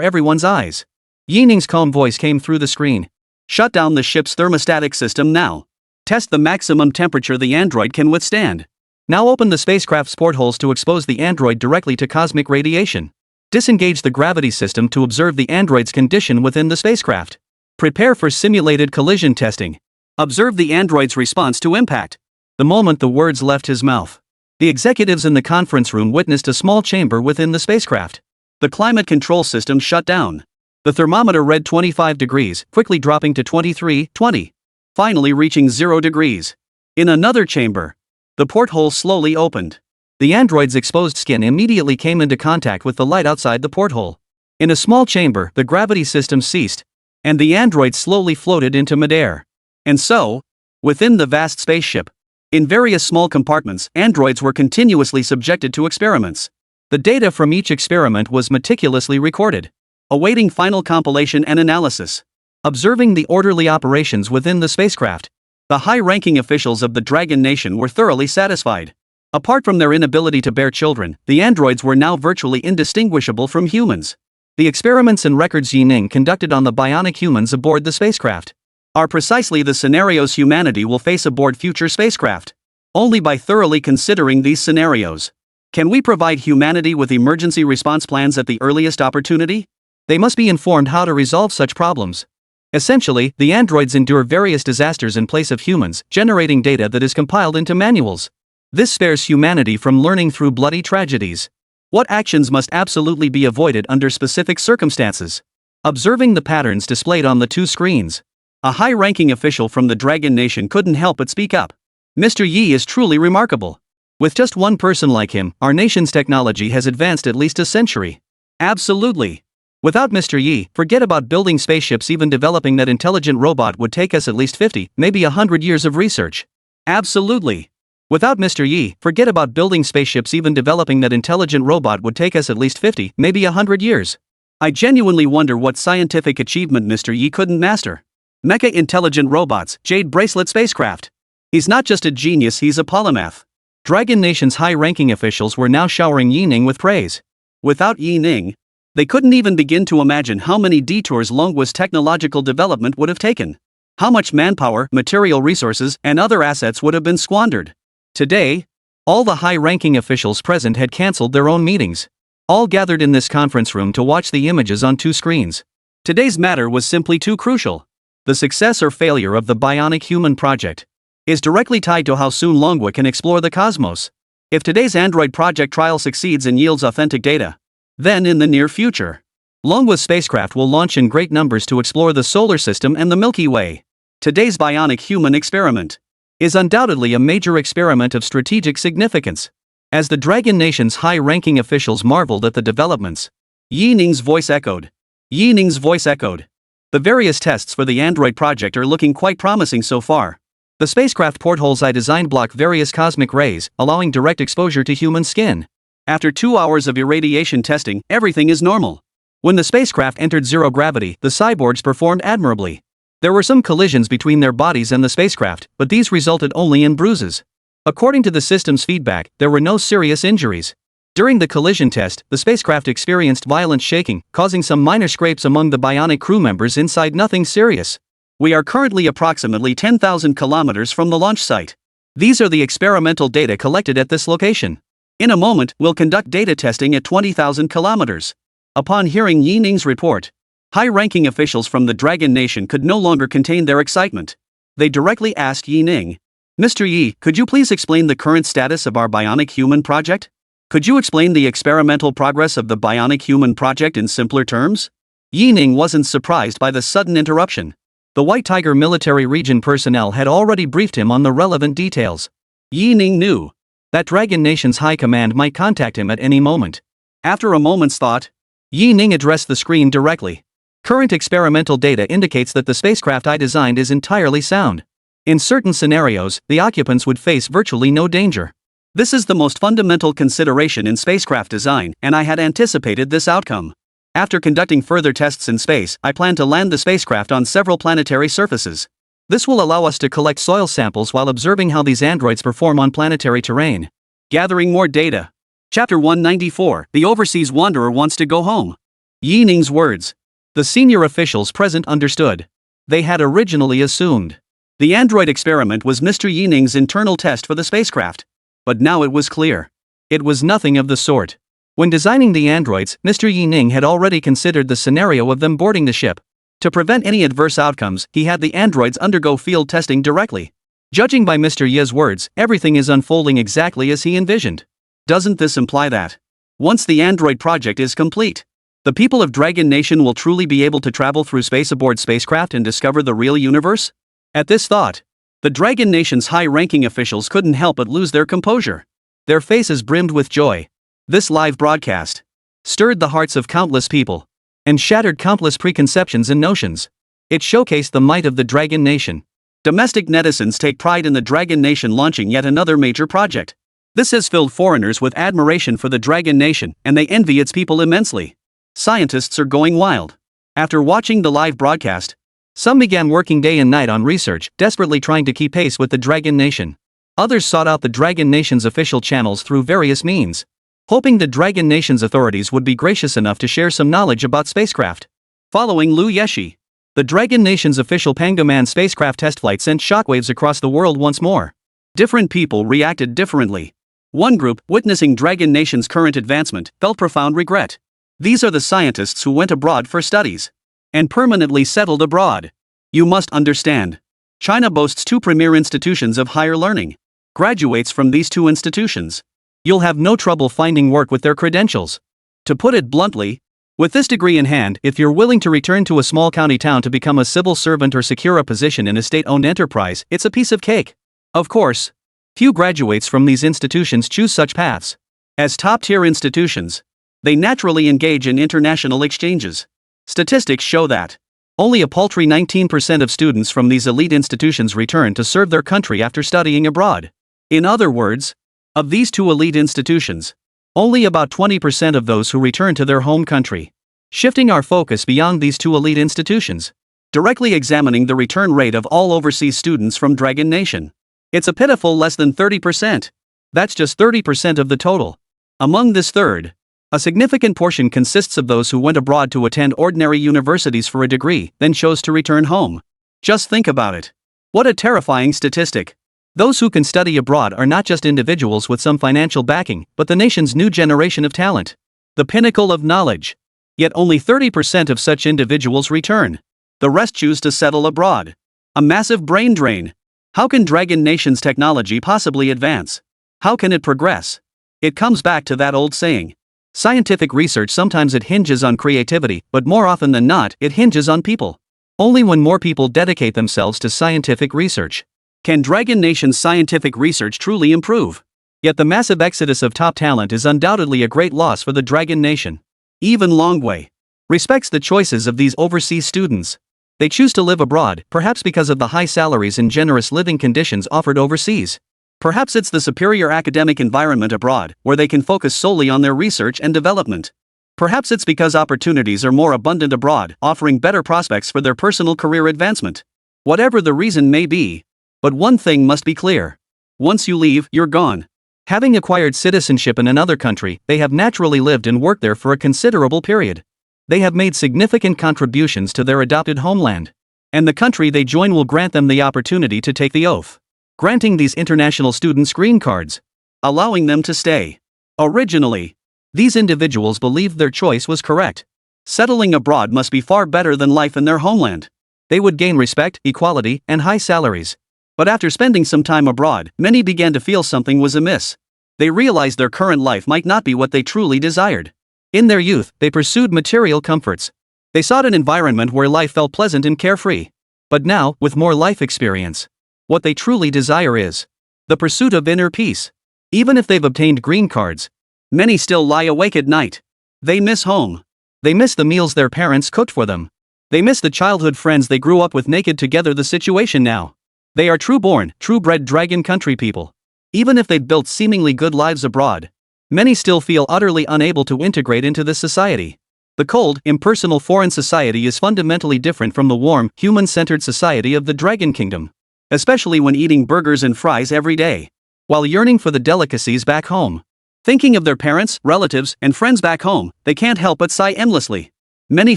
everyone's eyes. Yining's calm voice came through the screen. Shut down the ship's thermostatic system now. Test the maximum temperature the android can withstand. Now open the spacecraft's portholes to expose the android directly to cosmic radiation. Disengage the gravity system to observe the android's condition within the spacecraft. Prepare for simulated collision testing. Observe the android's response to impact. The moment the words left his mouth, the executives in the conference room witnessed a small chamber within the spacecraft. The climate control system shut down. The thermometer read 25 degrees, quickly dropping to 23, 20. Finally reaching 0 degrees. In another chamber, the porthole slowly opened. The android's exposed skin immediately came into contact with the light outside the porthole. In a small chamber, the gravity system ceased, and the android slowly floated into midair. And so, within the vast spaceship, in various small compartments, androids were continuously subjected to experiments. The data from each experiment was meticulously recorded, awaiting final compilation and analysis. Observing the orderly operations within the spacecraft, the high-ranking officials of the Dragon Nation were thoroughly satisfied. Apart from their inability to bear children, the androids were now virtually indistinguishable from humans. The experiments and records Yining conducted on the bionic humans aboard the spacecraft are precisely the scenarios humanity will face aboard future spacecraft. Only by thoroughly considering these scenarios can we provide humanity with emergency response plans at the earliest opportunity. They must be informed how to resolve such problems. Essentially, the androids endure various disasters in place of humans, generating data that is compiled into manuals. This spares humanity from learning through bloody tragedies. What actions must absolutely be avoided under specific circumstances? Observing the patterns displayed on the 2 screens, a high-ranking official from the Dragon Nation couldn't help but speak up. Mr. Yi is truly remarkable. With just one person like him, our nation's technology has advanced at least a century. Absolutely. Without Mr. Yi, forget about building spaceships. Even developing that intelligent robot would take us at least 50, maybe 100 years of research. Absolutely. Without Mr. Yi, forget about building spaceships. Even developing that intelligent robot would take us at least 50, maybe 100 years. I genuinely wonder what scientific achievement Mr. Yi couldn't master. Mecha intelligent robots, Jade Bracelet spacecraft. He's not just a genius, he's a polymath. Dragon Nation's high-ranking officials were now showering Yining with praise. Without Yining, They couldn't even begin to imagine how many detours Longwa's technological development would have taken. How much manpower, material resources, and other assets would have been squandered. Today, all the high-ranking officials present had cancelled their own meetings. All gathered in this conference room to watch the images on 2 screens. Today's matter was simply too crucial. The success or failure of the Bionic Human project is directly tied to how soon Longwa can explore the cosmos. If today's android project trial succeeds and yields authentic data, then in the near future, Longwa's spacecraft will launch in great numbers to explore the solar system and the Milky Way. Today's Bionic Human experiment is undoubtedly a major experiment of strategic significance. As the Dragon Nation's high-ranking officials marveled at the developments, Yi Ning's voice echoed. Yi Ning's voice echoed. The various tests for the android project are looking quite promising so far. The spacecraft portholes I designed block various cosmic rays, allowing direct exposure to human skin. After 2 hours of irradiation testing, everything is normal. When the spacecraft entered zero gravity, the cyborgs performed admirably. There were some collisions between their bodies and the spacecraft, but these resulted only in bruises. According to the system's feedback, there were no serious injuries. During the collision test, the spacecraft experienced violent shaking, causing some minor scrapes among the bionic crew members inside. Nothing serious. We are currently approximately 10,000 kilometers from the launch site. These are the experimental data collected at this location. In a moment, we'll conduct data testing at 20,000 kilometers. Upon hearing Yi Ning's report, high-ranking officials from the Dragon Nation could no longer contain their excitement. They directly asked Yi Ning, "Mr. Yi, could you please explain the current status of our Bionic Human project? Could you explain the experimental progress of the Bionic Human project in simpler terms?" Yi Ning wasn't surprised by the sudden interruption. The White Tiger military region personnel had already briefed him on the relevant details. Yi Ning knew that Dragon Nation's high command might contact him at any moment. After a moment's thought, Yi Ning addressed the screen directly. "Current experimental data indicates that the spacecraft I designed is entirely sound. In certain scenarios, the occupants would face virtually no danger. This is the most fundamental consideration in spacecraft design, and I had anticipated this outcome. After conducting further tests in space, I plan to land the spacecraft on several planetary surfaces. This will allow us to collect soil samples while observing how these androids perform on planetary terrain." Gathering more data. Chapter 194, The Overseas Wanderer Wants to Go Home. Yi Ning's words. The senior officials present understood. They had originally assumed the android experiment was Mr. Yi Ning's internal test for the spacecraft. But now it was clear. It was nothing of the sort. When designing the androids, Mr. Yi Ning had already considered the scenario of them boarding the ship. To prevent any adverse outcomes, he had the androids undergo field testing directly. Judging by Mr. Yi's words, everything is unfolding exactly as he envisioned. Doesn't this imply that, once the android project is complete, the people of Dragon Nation will truly be able to travel through space aboard spacecraft and discover the real universe? At this thought, the Dragon Nation's high-ranking officials couldn't help but lose their composure. Their faces brimmed with joy. This live broadcast stirred the hearts of countless people and shattered countless preconceptions and notions. It showcased the might of the Dragon Nation. Domestic netizens take pride in the Dragon Nation launching yet another major project. This has filled foreigners with admiration for the Dragon Nation, and they envy its people immensely. Scientists are going wild. After watching the live broadcast, some began working day and night on research, desperately trying to keep pace with the Dragon Nation. Others sought out the Dragon Nation's official channels through various means, hoping the Dragon Nation's authorities would be gracious enough to share some knowledge about spacecraft. Following Lu Yeshi, the Dragon Nation's official Pangaman spacecraft test flight sent shockwaves across the world once more. Different people reacted differently. One group, witnessing Dragon Nation's current advancement, felt profound regret. These are the scientists who went abroad for studies and permanently settled abroad. You must understand. China boasts 2 premier institutions of higher learning. Graduates from these 2 institutions, you'll have no trouble finding work with their credentials. To put it bluntly, with this degree in hand, if you're willing to return to a small county town to become a civil servant or secure a position in a state-owned enterprise, it's a piece of cake. Of course, few graduates from these institutions choose such paths. As top-tier institutions, they naturally engage in international exchanges. Statistics show that only a paltry 19% of students from these elite institutions return to serve their country after studying abroad. In other words, of these 2 elite institutions, only about 20% of those who return to their home country. Shifting our focus beyond these 2 elite institutions, directly examining the return rate of all overseas students from Dragon Nation, it's a pitiful less than 30%. That's just 30% of the total. Among this third, A significant portion consists of those who went abroad to attend ordinary universities for a degree, then chose to return home. Just think about it. What a terrifying statistic. Those who can study abroad are not just individuals with some financial backing, but the nation's new generation of talent. The pinnacle of knowledge. Yet only 30% of such individuals return. The rest choose to settle abroad. A massive brain drain. How can Dragon Nation's technology possibly advance? How can it progress? It comes back to that old saying. Scientific research sometimes it hinges on creativity, but more often than not, it hinges on people. Only when more people dedicate themselves to scientific research can Dragon Nation's scientific research truly improve. Yet the massive exodus of top talent is undoubtedly a great loss for the Dragon Nation. Even Longwei respects the choices of these overseas students. They choose to live abroad, perhaps because of the high salaries and generous living conditions offered overseas. Perhaps it's the superior academic environment abroad, where they can focus solely on their research and development. Perhaps it's because opportunities are more abundant abroad, offering better prospects for their personal career advancement. Whatever the reason may be. But one thing must be clear. Once you leave, you're gone. Having acquired citizenship in another country, they have naturally lived and worked there for a considerable period. They have made significant contributions to their adopted homeland. And the country they join will grant them the opportunity to take the oath, granting these international students green cards, allowing them to stay. Originally, these individuals believed their choice was correct. Settling abroad must be far better than life in their homeland. They would gain respect, equality, and high salaries. But after spending some time abroad, many began to feel something was amiss. They realized their current life might not be what they truly desired. In their youth, they pursued material comforts. They sought an environment where life felt pleasant and carefree. But now, with more life experience, what they truly desire is the pursuit of inner peace. Even if they've obtained green cards, many still lie awake at night. They miss home. They miss the meals their parents cooked for them. They miss the childhood friends they grew up with naked together. The situation now. They are true-born, true-bred Dragon Country people. Even if they've built seemingly good lives abroad, many still feel utterly unable to integrate into this society. The cold, impersonal foreign society is fundamentally different from the warm, human-centered society of the Dragon Kingdom. Especially when eating burgers and fries every day, while yearning for the delicacies back home. Thinking of their parents, relatives, and friends back home, they can't help but sigh endlessly. Many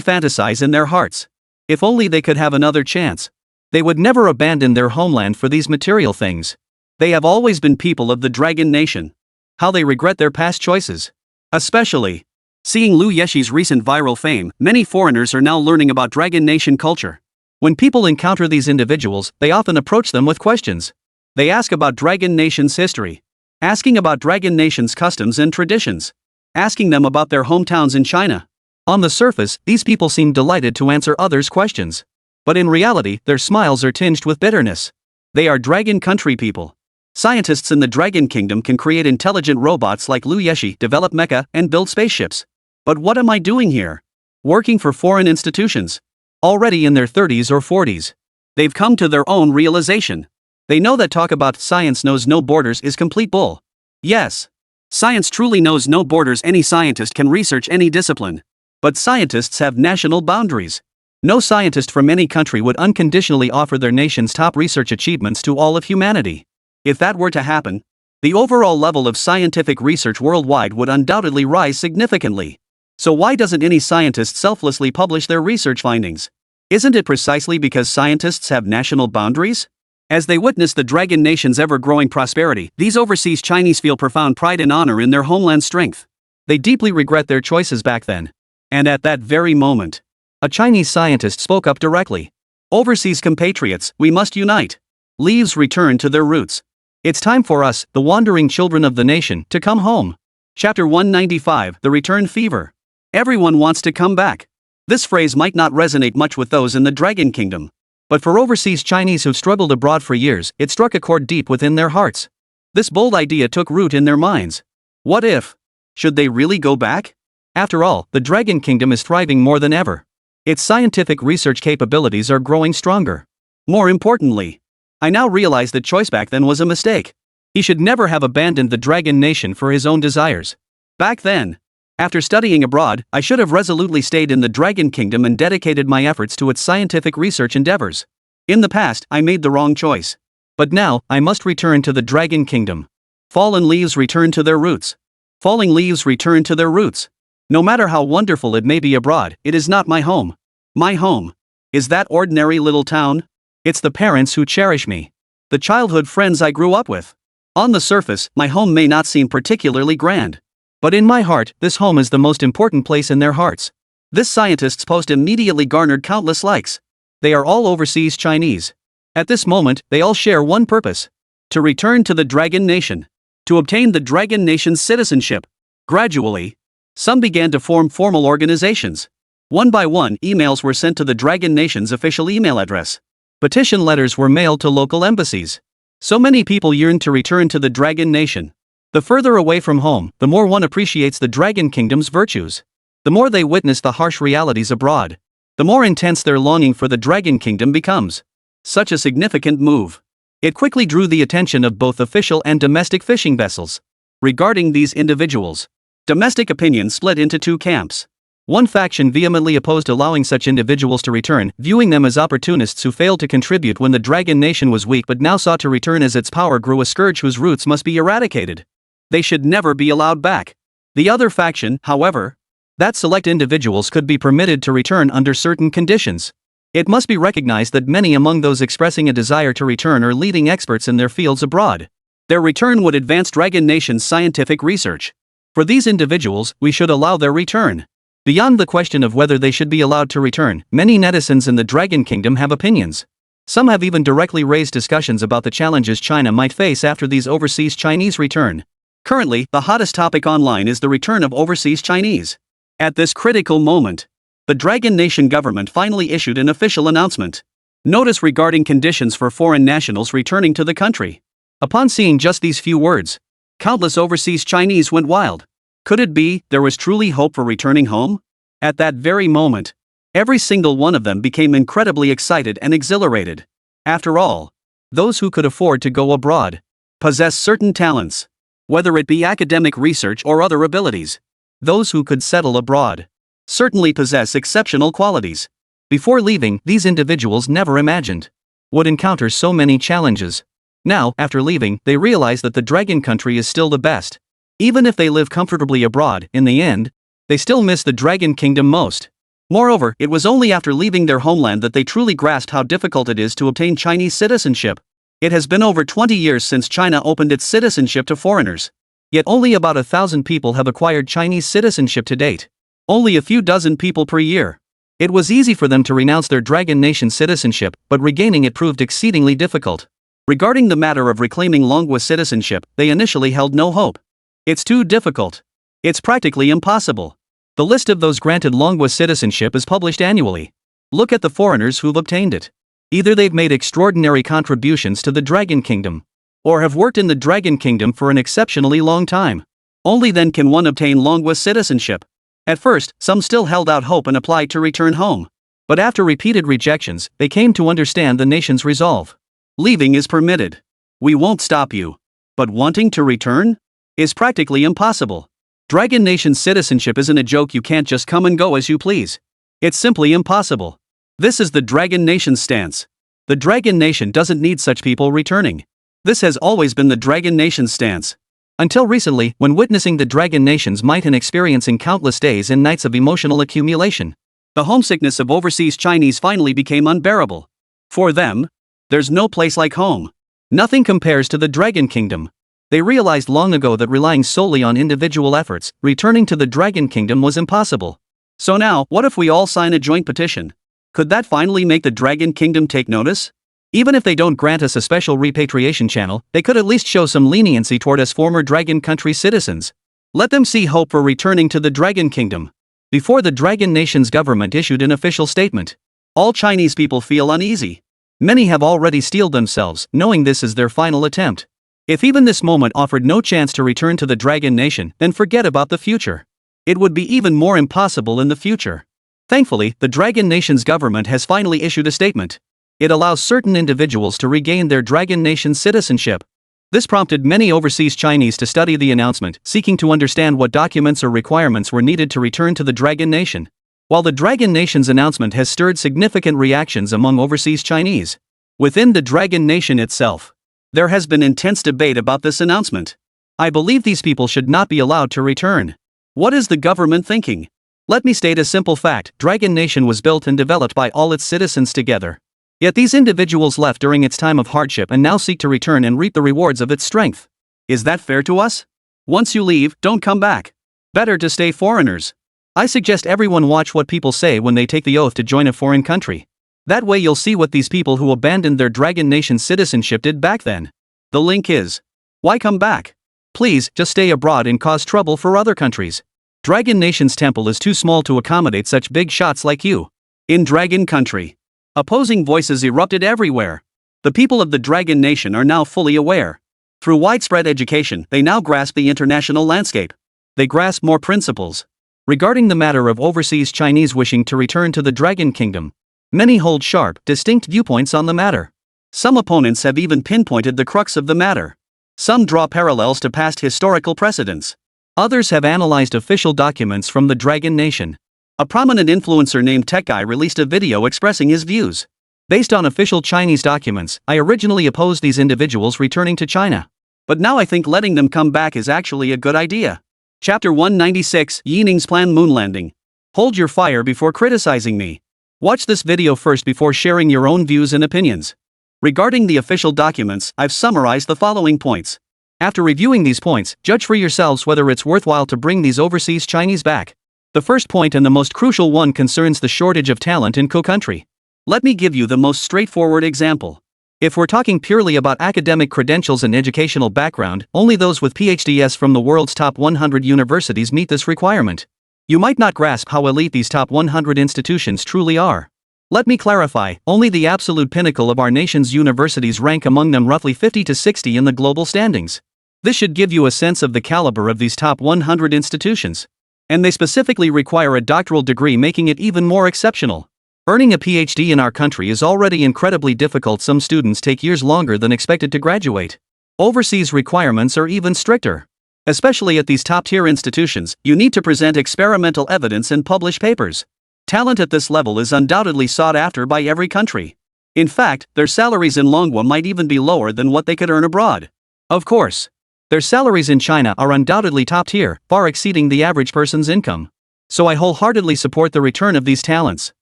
fantasize in their hearts. If only they could have another chance. They would never abandon their homeland for these material things. They have always been people of the Dragon Nation. How they regret their past choices. Especially seeing Liu Yeshi's recent viral fame, many foreigners are now learning about Dragon Nation culture. When people encounter these individuals, they often approach them with questions. They ask about Dragon Nation's history, asking about Dragon Nation's customs and traditions, asking them about their hometowns in China. On the surface, these people seem delighted to answer others' questions. But in reality, their smiles are tinged with bitterness. They are Dragon Country people. Scientists in the Dragon Kingdom can create intelligent robots like Liu Yeshi, develop mecha, and build spaceships. But what am I doing here? Working for foreign institutions. Already in their 30s or 40s. They've come to their own realization. They know that talk about science knows no borders is complete bull. Yes. Science truly knows no borders. Any scientist can research any discipline. But scientists have national boundaries. No scientist from any country would unconditionally offer their nation's top research achievements to all of humanity. If that were to happen, the overall level of scientific research worldwide would undoubtedly rise significantly. So why doesn't any scientist selflessly publish their research findings? Isn't it precisely because scientists have national boundaries? As they witness the Dragon Nation's ever-growing prosperity, these overseas Chinese feel profound pride and honor in their homeland's strength. They deeply regret their choices back then. And at that very moment, a Chinese scientist spoke up directly. Overseas compatriots, we must unite. Leaves return to their roots. It's time for us, the wandering children of the nation, to come home. Chapter 195, The Return Fever. Everyone wants to come back. This phrase might not resonate much with those in the Dragon Kingdom. But for overseas Chinese who've struggled abroad for years, it struck a chord deep within their hearts. This bold idea took root in their minds. What if? Should they really go back? After all, the Dragon Kingdom is thriving more than ever. Its scientific research capabilities are growing stronger. More importantly, I now realize that choice back then was a mistake. He should never have abandoned the Dragon Nation for his own desires. Back then, after studying abroad, I should have resolutely stayed in the Dragon Kingdom and dedicated my efforts to its scientific research endeavors. In the past, I made the wrong choice. But now, I must return to the Dragon Kingdom. Fallen leaves return to their roots. Falling leaves return to their roots. No matter how wonderful it may be abroad, it is not my home. My home is that ordinary little town. It's the parents who cherish me. The childhood friends I grew up with. On the surface, my home may not seem particularly grand. But in my heart, this home is the most important place in their hearts. This scientist's post immediately garnered countless likes. They are all overseas Chinese. At this moment, they all share one purpose: to return to the Dragon Nation. To obtain the Dragon Nation's citizenship. Gradually, some began to form formal organizations. One by one, emails were sent to the Dragon Nation's official email address. Petition letters were mailed to local embassies. So many people yearned to return to the Dragon Nation. The further away from home, the more one appreciates the Dragon Kingdom's virtues. The more they witness the harsh realities abroad, the more intense their longing for the Dragon Kingdom becomes. Such a significant move. It quickly drew the attention of both official and domestic fishing vessels. Regarding these individuals, domestic opinion split into two camps. One faction vehemently opposed allowing such individuals to return, viewing them as opportunists who failed to contribute when the Dragon Nation was weak but now sought to return as its power grew, a scourge whose roots must be eradicated. They should never be allowed back. The other faction, however, that select individuals could be permitted to return under certain conditions. It must be recognized that many among those expressing a desire to return are leading experts in their fields abroad. Their return would advance Dragon Nation's scientific research. For these individuals, we should allow their return. Beyond the question of whether they should be allowed to return, many netizens in the Dragon Kingdom have opinions. Some have even directly raised discussions about the challenges China might face after these overseas Chinese return. Currently, the hottest topic online is the return of overseas Chinese. At this critical moment, the Dragon Nation government finally issued an official announcement. Notice regarding conditions for foreign nationals returning to the country. Upon seeing just these few words, countless overseas Chinese went wild. Could it be there was truly hope for returning home? At that very moment, every single one of them became incredibly excited and exhilarated. After all, those who could afford to go abroad possess certain talents, whether it be academic research or other abilities. Those who could settle abroad certainly possess exceptional qualities. Before leaving, these individuals never imagined would encounter so many challenges. Now, after leaving, they realize that the Dragon Country is still the best. Even if they live comfortably abroad, in the end, they still miss the Dragon Kingdom most. Moreover, it was only after leaving their homeland that they truly grasped how difficult it is to obtain Chinese citizenship. It has been over 20 years since China opened its citizenship to foreigners. Yet only about 1,000 people have acquired Chinese citizenship to date. Only a few dozen people per year. It was easy for them to renounce their Dragon Nation citizenship, but regaining it proved exceedingly difficult. Regarding the matter of reclaiming Longwa citizenship, they initially held no hope. It's too difficult. It's practically impossible. The list of those granted Longwa citizenship is published annually. Look at the foreigners who've obtained it. Either they've made extraordinary contributions to the Dragon Kingdom, or have worked in the Dragon Kingdom for an exceptionally long time. Only then can one obtain Longwa citizenship. At first, some still held out hope and applied to return home. But after repeated rejections, they came to understand the nation's resolve. Leaving is permitted. We won't stop you. But wanting to return is practically impossible. Dragon Nation citizenship isn't a joke. You can't just come and go as you please. It's simply impossible. This is the Dragon Nation's stance. The Dragon Nation doesn't need such people returning. This has always been the Dragon Nation's stance. Until recently, when witnessing the Dragon Nation's might and experiencing countless days and nights of emotional accumulation, the homesickness of overseas Chinese finally became unbearable. For them, there's no place like home. Nothing compares to the Dragon Kingdom. They realized long ago that relying solely on individual efforts, returning to the Dragon Kingdom was impossible. So now, what if we all sign a joint petition? Could that finally make the Dragon Kingdom take notice? Even if they don't grant us a special repatriation channel, they could at least show some leniency toward us former Dragon Country citizens. Let them see hope for returning to the Dragon Kingdom. Before the Dragon Nation's government issued an official statement, all Chinese people feel uneasy. Many have already steeled themselves, knowing this is their final attempt. If even this moment offered no chance to return to the Dragon Nation, then forget about the future. It would be even more impossible in the future. Thankfully, the Dragon Nation's government has finally issued a statement. It allows certain individuals to regain their Dragon Nation citizenship. This prompted many overseas Chinese to study the announcement, seeking to understand what documents or requirements were needed to return to the Dragon Nation. While the Dragon Nation's announcement has stirred significant reactions among overseas Chinese, within the Dragon Nation itself, there has been intense debate about this announcement. I believe these people should not be allowed to return. What is the government thinking? Let me state a simple fact: Dragon Nation was built and developed by all its citizens together. Yet these individuals left during its time of hardship and now seek to return and reap the rewards of its strength. Is that fair to us? Once you leave, don't come back. Better to stay foreigners. I suggest everyone watch what people say when they take the oath to join a foreign country. That way you'll see what these people who abandoned their Dragon Nation citizenship did back then. The link is. Why come back? Please, just stay abroad and cause trouble for other countries. Dragon Nation's temple is too small to accommodate such big shots like you. In Dragon Country, opposing voices erupted everywhere. The people of the Dragon Nation are now fully aware. Through widespread education, they now grasp the international landscape. They grasp more principles. Regarding the matter of overseas Chinese wishing to return to the Dragon Kingdom, many hold sharp, distinct viewpoints on the matter. Some opponents have even pinpointed the crux of the matter. Some draw parallels to past historical precedents. Others have analyzed official documents from the Dragon Nation. A prominent influencer named Tech Guy released a video expressing his views. Based on official Chinese documents, I originally opposed these individuals returning to China. But now I think letting them come back is actually a good idea. Chapter 196: Yining's Plan Moon Landing. Hold your fire before criticizing me. Watch this video first before sharing your own views and opinions. Regarding the official documents, I've summarized the following points. After reviewing these points, judge for yourselves whether it's worthwhile to bring these overseas Chinese back. The first point and the most crucial one concerns the shortage of talent in country. Let me give you the most straightforward example. If we're talking purely about academic credentials and educational background, only those with PhDs from the world's top 100 universities meet this requirement. You might not grasp how elite these top 100 institutions truly are. Let me clarify, only the absolute pinnacle of our nation's universities rank among them roughly 50 to 60 in the global standings. This should give you a sense of the caliber of these top 100 institutions. And they specifically require a doctoral degree, making it even more exceptional. Earning a PhD in our country is already incredibly difficult. Some students take years longer than expected to graduate. Overseas requirements are even stricter. Especially at these top-tier institutions, you need to present experimental evidence and publish papers. Talent at this level is undoubtedly sought after by every country. In fact, their salaries in manhwa might even be lower than what they could earn abroad. Of course, their salaries in China are undoubtedly top-tier, far exceeding the average person's income. So I wholeheartedly support the return of these talents.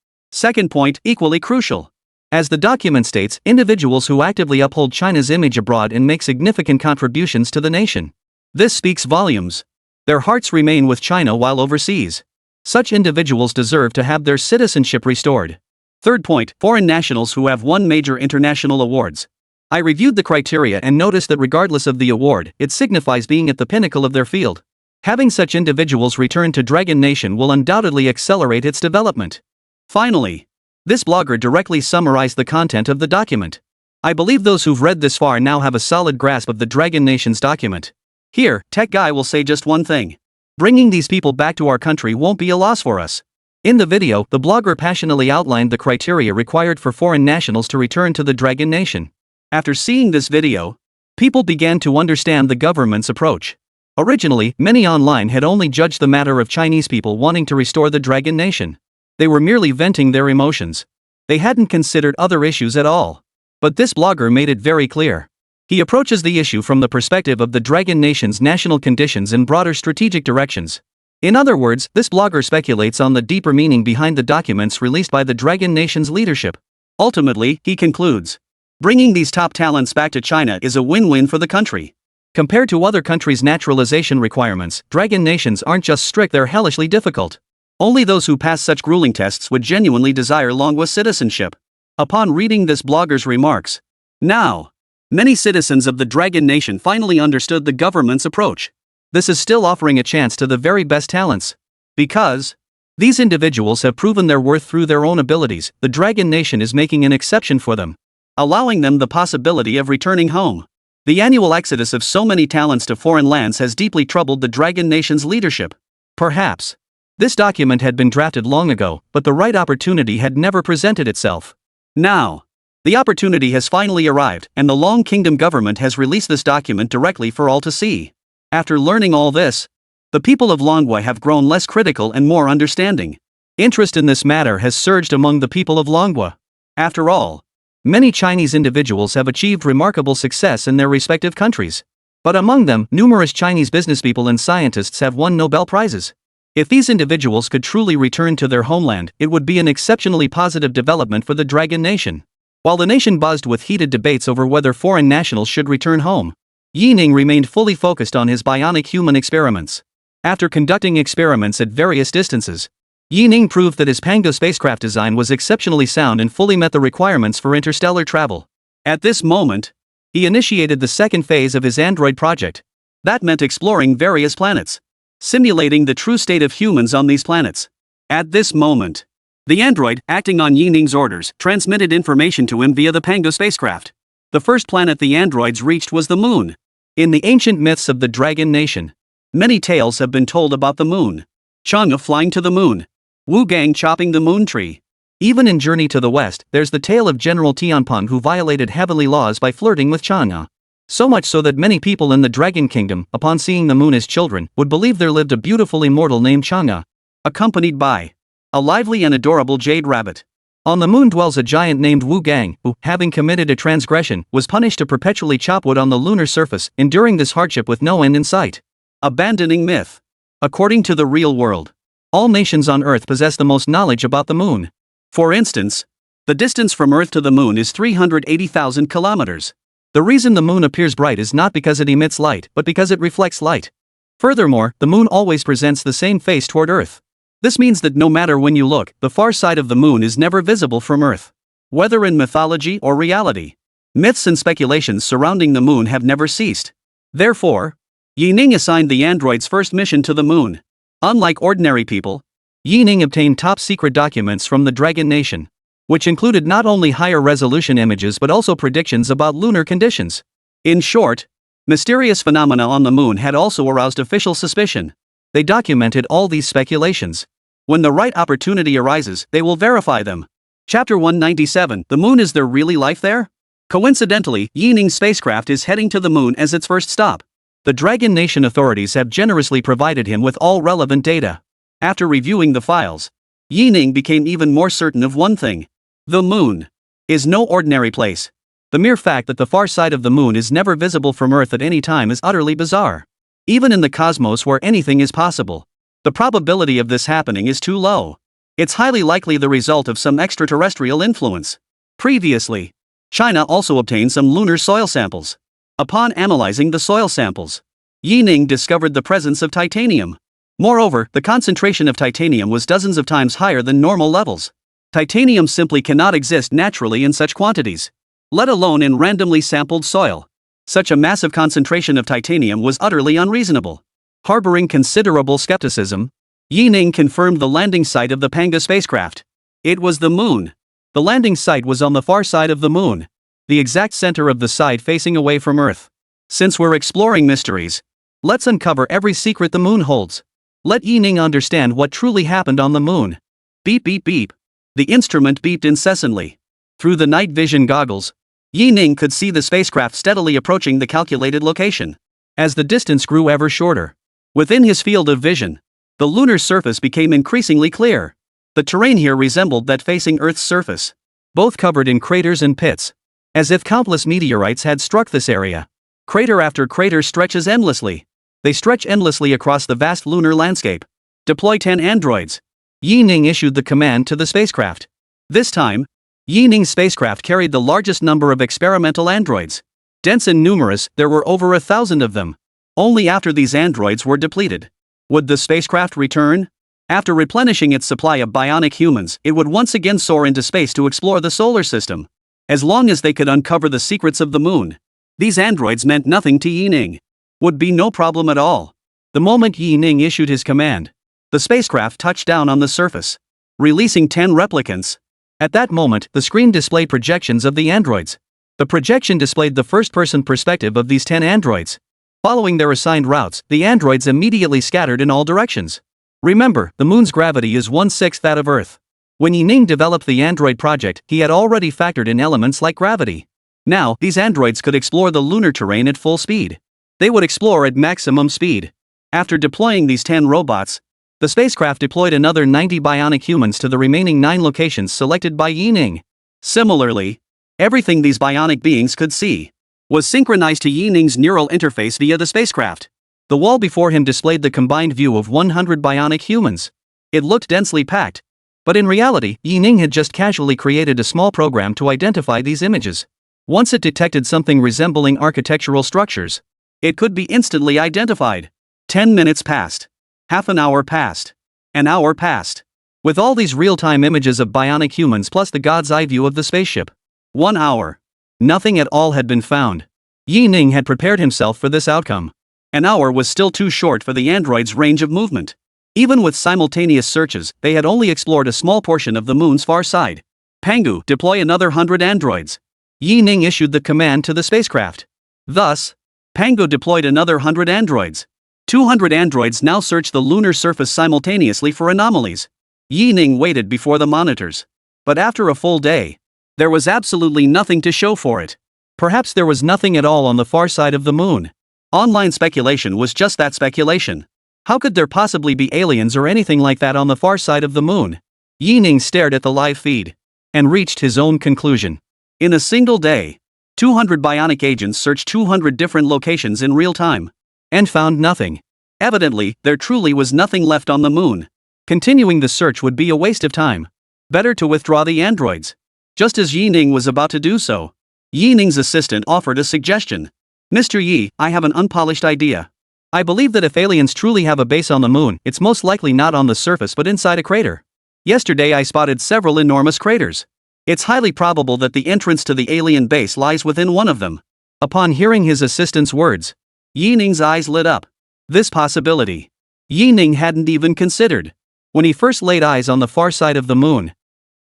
Second point, equally crucial. As the document states, individuals who actively uphold China's image abroad and make significant contributions to the nation. This speaks volumes. Their hearts remain with China while overseas. Such individuals deserve to have their citizenship restored. Third point, foreign nationals who have won major international awards. I reviewed the criteria and noticed that regardless of the award, it signifies being at the pinnacle of their field. Having such individuals return to Dragon Nation will undoubtedly accelerate its development. Finally, this blogger directly summarized the content of the document. I believe those who've read this far now have a solid grasp of the Dragon Nation's document. Here, Tech Guy will say just one thing. Bringing these people back to our country won't be a loss for us. In the video, the blogger passionately outlined the criteria required for foreign nationals to return to the Dragon Nation. After seeing this video, people began to understand the government's approach. Originally, many online had only judged the matter of Chinese people wanting to restore the Dragon Nation. They were merely venting their emotions. They hadn't considered other issues at all. But this blogger made it very clear. He approaches the issue from the perspective of the Dragon Nation's national conditions and broader strategic directions. In other words, this blogger speculates on the deeper meaning behind the documents released by the Dragon Nation's leadership. Ultimately, he concludes, bringing these top talents back to China is a win-win for the country. Compared to other countries' naturalization requirements, Dragon Nations aren't just strict, they're hellishly difficult. Only those who pass such grueling tests would genuinely desire manhwa citizenship. Upon reading this blogger's remarks, now, many citizens of the Dragon Nation finally understood the government's approach. This is still offering a chance to the very best talents. Because these individuals have proven their worth through their own abilities, the Dragon Nation is making an exception for them, allowing them the possibility of returning home. The annual exodus of so many talents to foreign lands has deeply troubled the Dragon Nation's leadership. Perhaps this document had been drafted long ago, but the right opportunity had never presented itself. Now, the opportunity has finally arrived, and the Long Kingdom government has released this document directly for all to see. After learning all this, the people of manhwa have grown less critical and more understanding. Interest in this matter has surged among the people of manhwa. After all, many Chinese individuals have achieved remarkable success in their respective countries. But among them, numerous Chinese businesspeople and scientists have won Nobel Prizes. If these individuals could truly return to their homeland, it would be an exceptionally positive development for the Dragon Nation. While the nation buzzed with heated debates over whether foreign nationals should return home, Yi Ning remained fully focused on his bionic human experiments. After conducting experiments at various distances, Yi Ning proved that his Pango spacecraft design was exceptionally sound and fully met the requirements for interstellar travel. At this moment, he initiated the second phase of his android project. That meant exploring various planets, simulating the true state of humans on these planets. At this moment, the android, acting on Yi Ning's orders, transmitted information to him via the Pango spacecraft. The first planet the androids reached was the moon. In the ancient myths of the Dragon Nation, many tales have been told about the moon. Chang'e flying to the moon, Wu Gang chopping the moon tree. Even in Journey to the West, there's the tale of General Tianpeng who violated heavenly laws by flirting with Chang'e. So much so that many people in the Dragon Kingdom, upon seeing the moon as children, would believe there lived a beautiful immortal named Chang'e, accompanied by a lively and adorable jade rabbit. On the moon dwells a giant named Wu Gang, who, having committed a transgression, was punished to perpetually chop wood on the lunar surface, enduring this hardship with no end in sight. Abandoning myth. According to the real world, all nations on Earth possess the most knowledge about the moon. For instance, the distance from Earth to the moon is 380,000 kilometers. The reason the moon appears bright is not because it emits light, but because it reflects light. Furthermore, the moon always presents the same face toward Earth. This means that no matter when you look, the far side of the moon is never visible from Earth. Whether in mythology or reality, myths and speculations surrounding the moon have never ceased. Therefore, Yi Ning assigned the android's first mission to the moon. Unlike ordinary people, Yi Ning obtained top-secret documents from the Dragon Nation, which included not only higher resolution images but also predictions about lunar conditions. In short, mysterious phenomena on the moon had also aroused official suspicion. They documented all these speculations. When the right opportunity arises, they will verify them. Chapter 197. The moon. Is there really life there? Coincidentally, Yi Ning's spacecraft is heading to the moon as its first stop. The Dragon Nation authorities have generously provided him with all relevant data. After reviewing the files, Yi Ning became even more certain of one thing. The moon is no ordinary place. The mere fact that the far side of the moon is never visible from Earth at any time is utterly bizarre. Even in the cosmos where anything is possible, the probability of this happening is too low. It's highly likely the result of some extraterrestrial influence. Previously, China also obtained some lunar soil samples. Upon analyzing the soil samples, Yi Ning discovered the presence of titanium. Moreover, the concentration of titanium was dozens of times higher than normal levels. Titanium simply cannot exist naturally in such quantities, let alone in randomly sampled soil. Such a massive concentration of titanium was utterly unreasonable. Harboring considerable skepticism, Yi Ning confirmed the landing site of the Pango spacecraft. It was the moon. The landing site was on the far side of the moon, the exact center of the side facing away from Earth. Since we're exploring mysteries, let's uncover every secret the moon holds. Let Yi Ning understand what truly happened on the moon. Beep beep beep. The instrument beeped incessantly. Through the night vision goggles, Yi Ning could see the spacecraft steadily approaching the calculated location. As the distance grew ever shorter, within his field of vision, the lunar surface became increasingly clear. The terrain here resembled that facing Earth's surface, both covered in craters and pits, as if countless meteorites had struck this area. Crater after crater stretches endlessly. They stretch endlessly across the vast lunar landscape. Deploy 10 androids. Yi Ning issued the command to the spacecraft. This time, Yi Ning's spacecraft carried the largest number of experimental androids. Dense and numerous, there were over 1,000 of them. Only after these androids were depleted would the spacecraft return. After replenishing its supply of bionic humans, it would once again soar into space to explore the solar system. As long as they could uncover the secrets of the moon, these androids meant nothing to Yi Ning. Would be no problem at all. The moment Yi Ning issued his command, the spacecraft touched down on the surface, releasing 10 replicants. At that moment, the screen displayed projections of the androids. The projection displayed the first-person perspective of these 10 androids. Following their assigned routes, the androids immediately scattered in all directions. Remember, the moon's gravity is 1/6 that of Earth. When Yi Ning developed the android project, he had already factored in elements like gravity. Now, these androids could explore the lunar terrain at full speed. They would explore at maximum speed. After deploying these 10 robots, the spacecraft deployed another 90 bionic humans to the remaining 9 locations selected by Yi Ning. Similarly, everything these bionic beings could see was synchronized to Yi Ning's neural interface via the spacecraft. The wall before him displayed the combined view of 100 bionic humans. It looked densely packed. But in reality, Yi Ning had just casually created a small program to identify these images. Once it detected something resembling architectural structures, it could be instantly identified. 10 minutes passed. Half an hour passed. An hour passed. With all these real-time images of bionic humans plus the God's eye view of the spaceship. 1 hour. Nothing at all had been found. Yi Ning had prepared himself for this outcome. An hour was still too short for the android's range of movement. Even with simultaneous searches, they had only explored a small portion of the moon's far side. Pangu, deploy another 100 androids. Yi Ning issued the command to the spacecraft. Thus, Pangu deployed another 100 androids. 200 androids now searched the lunar surface simultaneously for anomalies. Yi Ning waited before the monitors. But after a full day, there was absolutely nothing to show for it. Perhaps there was nothing at all on the far side of the moon. Online speculation was just that, speculation. How could there possibly be aliens or anything like that on the far side of the moon? Yi Ning stared at the live feed and reached his own conclusion. In a single day, 200 bionic agents searched 200 different locations in real time and found nothing. Evidently, there truly was nothing left on the moon. Continuing the search would be a waste of time. Better to withdraw the androids. Just as Yi Ning was about to do so, Yi Ning's assistant offered a suggestion. Mr. Yi, I have an unpolished idea. I believe that if aliens truly have a base on the moon, it's most likely not on the surface but inside a crater. Yesterday I spotted several enormous craters. It's highly probable that the entrance to the alien base lies within one of them. Upon hearing his assistant's words, Yi Ning's eyes lit up. This possibility Yi Ning hadn't even considered. When he first laid eyes on the far side of the moon,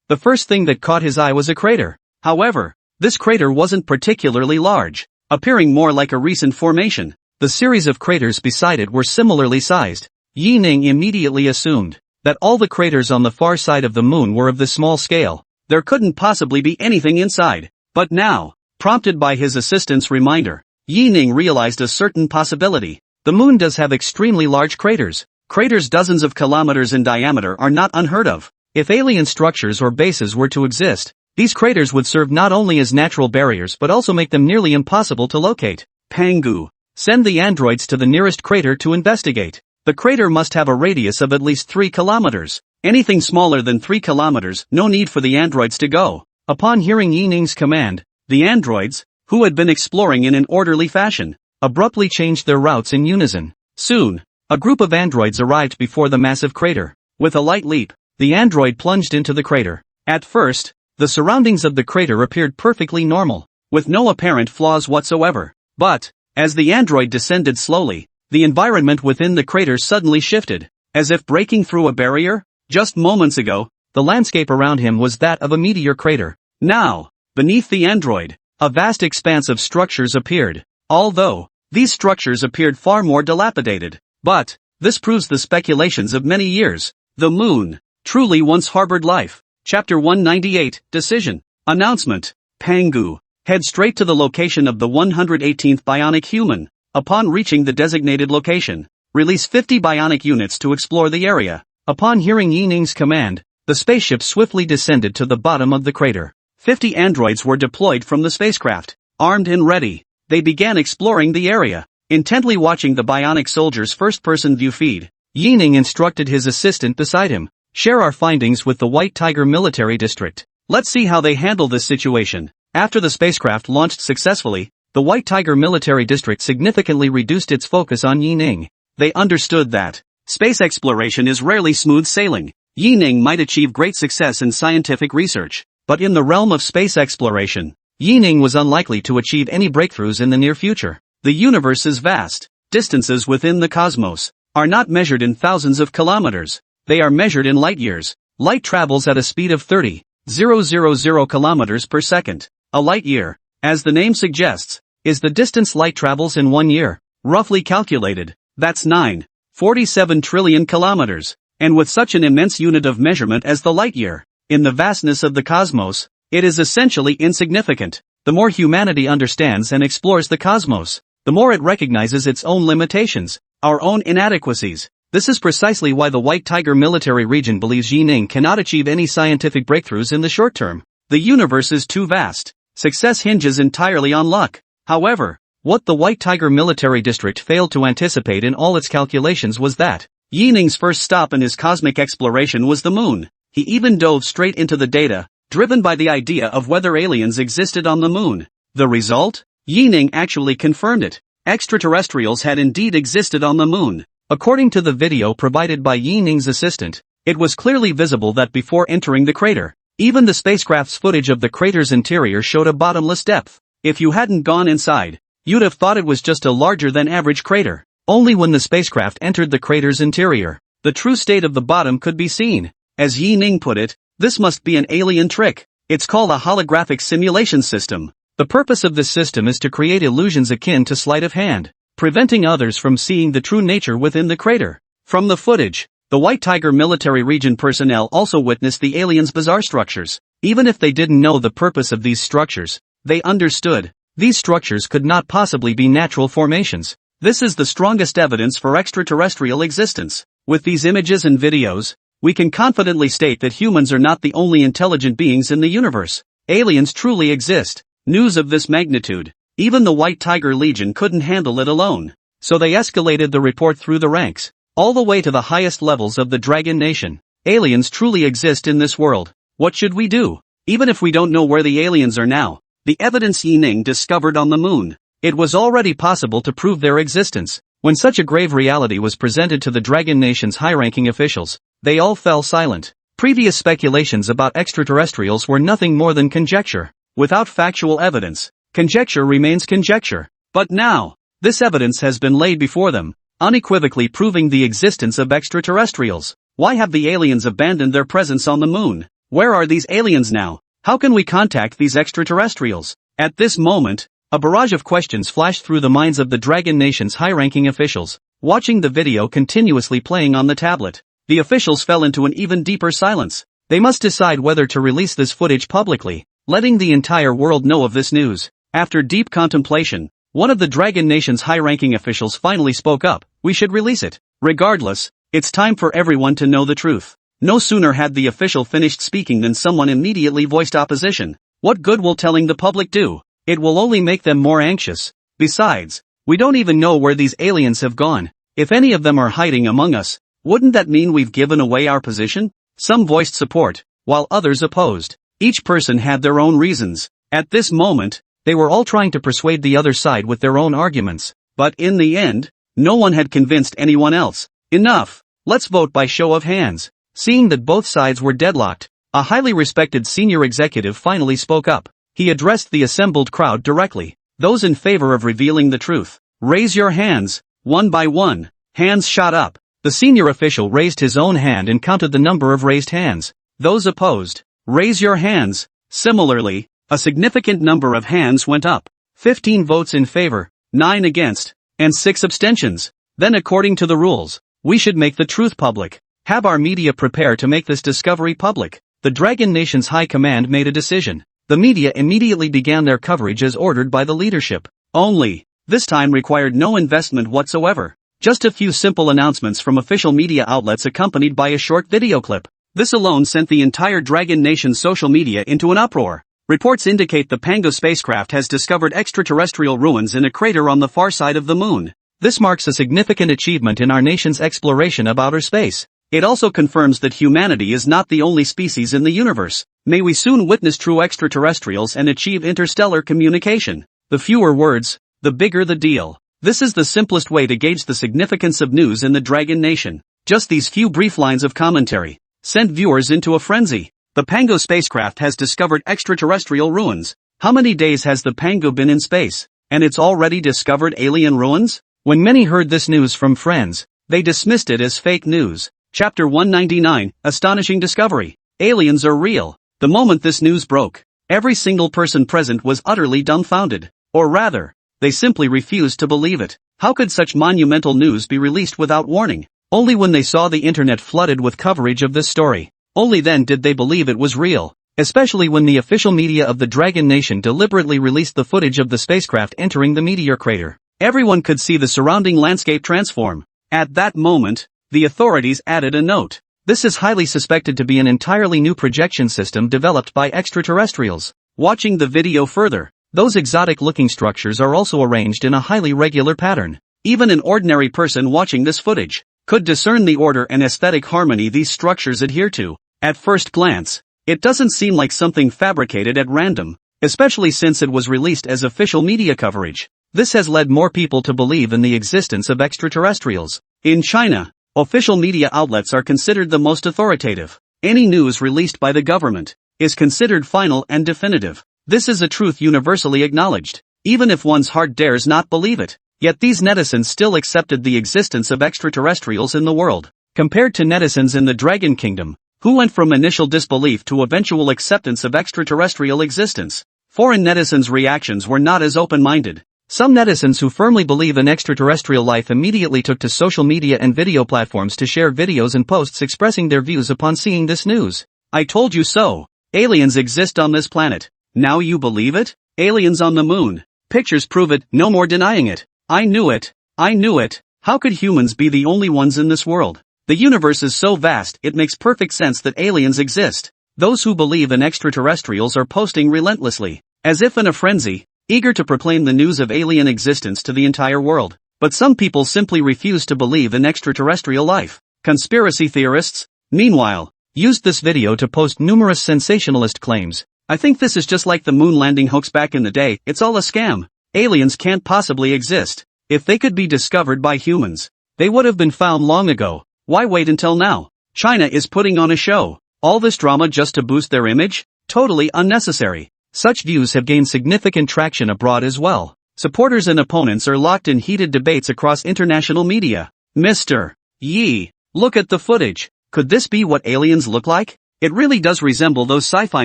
the first thing that caught his eye was a crater. However, this crater wasn't particularly large, appearing more like a recent formation. The series of craters beside it were similarly sized. Yi Ning immediately assumed that all the craters on the far side of the moon were of this small scale. There couldn't possibly be anything inside. But now, prompted by his assistant's reminder, Yi Ning realized a certain possibility. The moon does have extremely large craters. Craters dozens of kilometers in diameter are not unheard of. If alien structures or bases were to exist, these craters would serve not only as natural barriers but also make them nearly impossible to locate. Pangu, send the androids to the nearest crater to investigate. The crater must have a radius of at least 3 kilometers. Anything smaller than 3 kilometers, no need for the androids to go. Upon hearing Yi Ning's command, the androids, who had been exploring in an orderly fashion, abruptly changed their routes in unison. Soon, a group of androids arrived before the massive crater. With a light leap, the android plunged into the crater. At first, the surroundings of the crater appeared perfectly normal, with no apparent flaws whatsoever. But, as the android descended slowly, the environment within the crater suddenly shifted, as if breaking through a barrier. Just moments ago, the landscape around him was that of a meteor crater. Now, beneath the android, a vast expanse of structures appeared. Although, these structures appeared far more dilapidated. But, this proves the speculations of many years. The moon truly once harbored life. Chapter 198, Decision. Announcement. Pangu, head straight to the location of the 118th bionic human. Upon reaching the designated location, release 50 bionic units to explore the area. Upon hearing Yi Ning's command, the spaceship swiftly descended to the bottom of the crater. 50 androids were deployed from the spacecraft. Armed and ready, they began exploring the area. Intently watching the bionic soldier's first-person view feed, Yi Ning instructed his assistant beside him, share our findings with the White Tiger Military District. Let's see how they handle this situation. After the spacecraft launched successfully, the White Tiger Military District significantly reduced its focus on Yi Ning. They understood that space exploration is rarely smooth sailing. Yi Ning might achieve great success in scientific research, but in the realm of space exploration, Yi Ning was unlikely to achieve any breakthroughs in the near future. The universe is vast. Distances within the cosmos are not measured in thousands of kilometers. They are measured in light years. Light travels at a speed of 30,000 kilometers per second. A light year, as the name suggests, is the distance light travels in 1 year. Roughly calculated, that's 9.47 trillion kilometers. And with such an immense unit of measurement as the light year, in the vastness of the cosmos, it is essentially insignificant. The more humanity understands and explores the cosmos, the more it recognizes its own limitations, our own inadequacies. This is precisely why the White Tiger Military Region believes Yi Ning cannot achieve any scientific breakthroughs in the short term. The universe is too vast. Success hinges entirely on luck. However, What the White Tiger Military District failed to anticipate in all its calculations was that Yining's first stop in his cosmic exploration was the moon. He even dove straight into the data, driven by the idea of whether aliens existed on the moon. The result? Yining actually confirmed it. Extraterrestrials had indeed existed on the moon. According to the video provided by Yining's assistant, it was clearly visible that before entering the crater, even the spacecraft's footage of the crater's interior showed a bottomless depth. If you hadn't gone inside, you'd have thought it was just a larger than average crater. Only when the spacecraft entered the crater's interior, the true state of the bottom could be seen. As Yining put it, this must be an alien trick. It's called a holographic simulation system. The purpose of this system is to create illusions akin to sleight of hand, preventing others from seeing the true nature within the crater. From the footage, the White Tiger military region personnel also witnessed the aliens' bizarre structures. Even if they didn't know the purpose of these structures, they understood. These structures could not possibly be natural formations. This is the strongest evidence for extraterrestrial existence. With these images and videos, we can confidently state that humans are not the only intelligent beings in the universe. Aliens truly exist. News of this magnitude, even the White Tiger Legion couldn't handle it alone. So they escalated the report through the ranks, all the way to the highest levels of the Dragon Nation. Aliens truly exist in this world. What should we do? Even if we don't know where the aliens are now, the evidence Yining discovered on the moon, it was already possible to prove their existence. When such a grave reality was presented to the Dragon Nation's high-ranking officials, they all fell silent. Previous speculations about extraterrestrials were nothing more than conjecture. Without factual evidence, conjecture remains conjecture. But now, this evidence has been laid before them, unequivocally proving the existence of extraterrestrials. Why have the aliens abandoned their presence on the moon? Where are these aliens now? How can we contact these extraterrestrials? At this moment, a barrage of questions flashed through the minds of the Dragon Nation's high-ranking officials, watching the video continuously playing on the tablet. The officials fell into an even deeper silence. They must decide whether to release this footage publicly, letting the entire world know of this news. After deep contemplation, one of the Dragon Nation's high-ranking officials finally spoke up. We should release it. Regardless, it's time for everyone to know the truth. No sooner had the official finished speaking than someone immediately voiced opposition. What good will telling the public do? It will only make them more anxious. Besides, we don't even know where these aliens have gone. If any of them are hiding among us, wouldn't that mean we've given away our position? Some voiced support, while others opposed. Each person had their own reasons. At this moment, they were all trying to persuade the other side with their own arguments. But in the end, no one had convinced anyone else. Enough. Let's vote by show of hands. Seeing that both sides were deadlocked, a highly respected senior executive finally spoke up. He addressed the assembled crowd directly. Those in favor of revealing the truth, raise your hands. One by one, hands shot up. The senior official raised his own hand and counted the number of raised hands. Those opposed, raise your hands. Similarly, a significant number of hands went up. 15 votes in favor, 9 against, and 6 abstentions. Then according to the rules, we should make the truth public. Have our media prepare to make this discovery public. The Dragon Nation's high command made a decision. The media immediately began their coverage as ordered by the leadership. Only, this time required no investment whatsoever. Just a few simple announcements from official media outlets accompanied by a short video clip. This alone sent the entire Dragon Nation's social media into an uproar. Reports indicate the Pango spacecraft has discovered extraterrestrial ruins in a crater on the far side of the moon. This marks a significant achievement in our nation's exploration of outer space. It also confirms that humanity is not the only species in the universe. May we soon witness true extraterrestrials and achieve interstellar communication. The fewer words, the bigger the deal. This is the simplest way to gauge the significance of news in the Dragon Nation. Just these few brief lines of commentary sent viewers into a frenzy. The Pango spacecraft has discovered extraterrestrial ruins. How many days has the Pango been in space? And it's already discovered alien ruins? When many heard this news from friends, they dismissed it as fake news. Chapter 199, Astonishing Discovery. Aliens are real. The moment this news broke, every single person present was utterly dumbfounded. Or rather, they simply refused to believe it. How could such monumental news be released without warning? Only when they saw the internet flooded with coverage of this story. Only then did they believe it was real. Especially when the official media of the Dragon Nation deliberately released the footage of the spacecraft entering the meteor crater. Everyone could see the surrounding landscape transform. At that moment, the authorities added a note. This is highly suspected to be an entirely new projection system developed by extraterrestrials. Watching the video further, Those exotic-looking structures are also arranged in a highly regular pattern. Even an ordinary person watching this footage could discern the order and aesthetic harmony these structures adhere to. At first glance, it doesn't seem like something fabricated at random, especially since it was released as official media coverage. This has led more people to believe in the existence of extraterrestrials. In China, official media outlets are considered the most authoritative. Any news released by the government is considered final and definitive. This is a truth universally acknowledged, even if one's heart dares not believe it. Yet these netizens still accepted the existence of extraterrestrials in the world. Compared to netizens in the Dragon Kingdom, who went from initial disbelief to eventual acceptance of extraterrestrial existence, foreign netizens' reactions were not as open-minded. Some netizens who firmly believe in extraterrestrial life immediately took to social media and video platforms to share videos and posts expressing their views upon seeing this news. I told you so. Aliens exist on this planet. Now you believe it? Aliens on the moon. Pictures prove it, no more denying it. I knew it. I knew it. How could humans be the only ones in this world? The universe is so vast it makes perfect sense that aliens exist. Those who believe in extraterrestrials are posting relentlessly, as if in a frenzy, eager to proclaim the news of alien existence to the entire world. But some people simply refuse to believe in extraterrestrial life. Conspiracy theorists, meanwhile, used this video to post numerous sensationalist claims. I think this is just like the moon landing hoax back in the day. It's all a scam. Aliens can't possibly exist. If they could be discovered by humans, they would have been found long ago. Why wait until now? China is putting on a show. All this drama just to boost their image? Totally unnecessary. Such views have gained significant traction abroad as well. Supporters and opponents are locked in heated debates across international media. Mr. Yi, look at the footage. Could this be what aliens look like? It really does resemble those sci-fi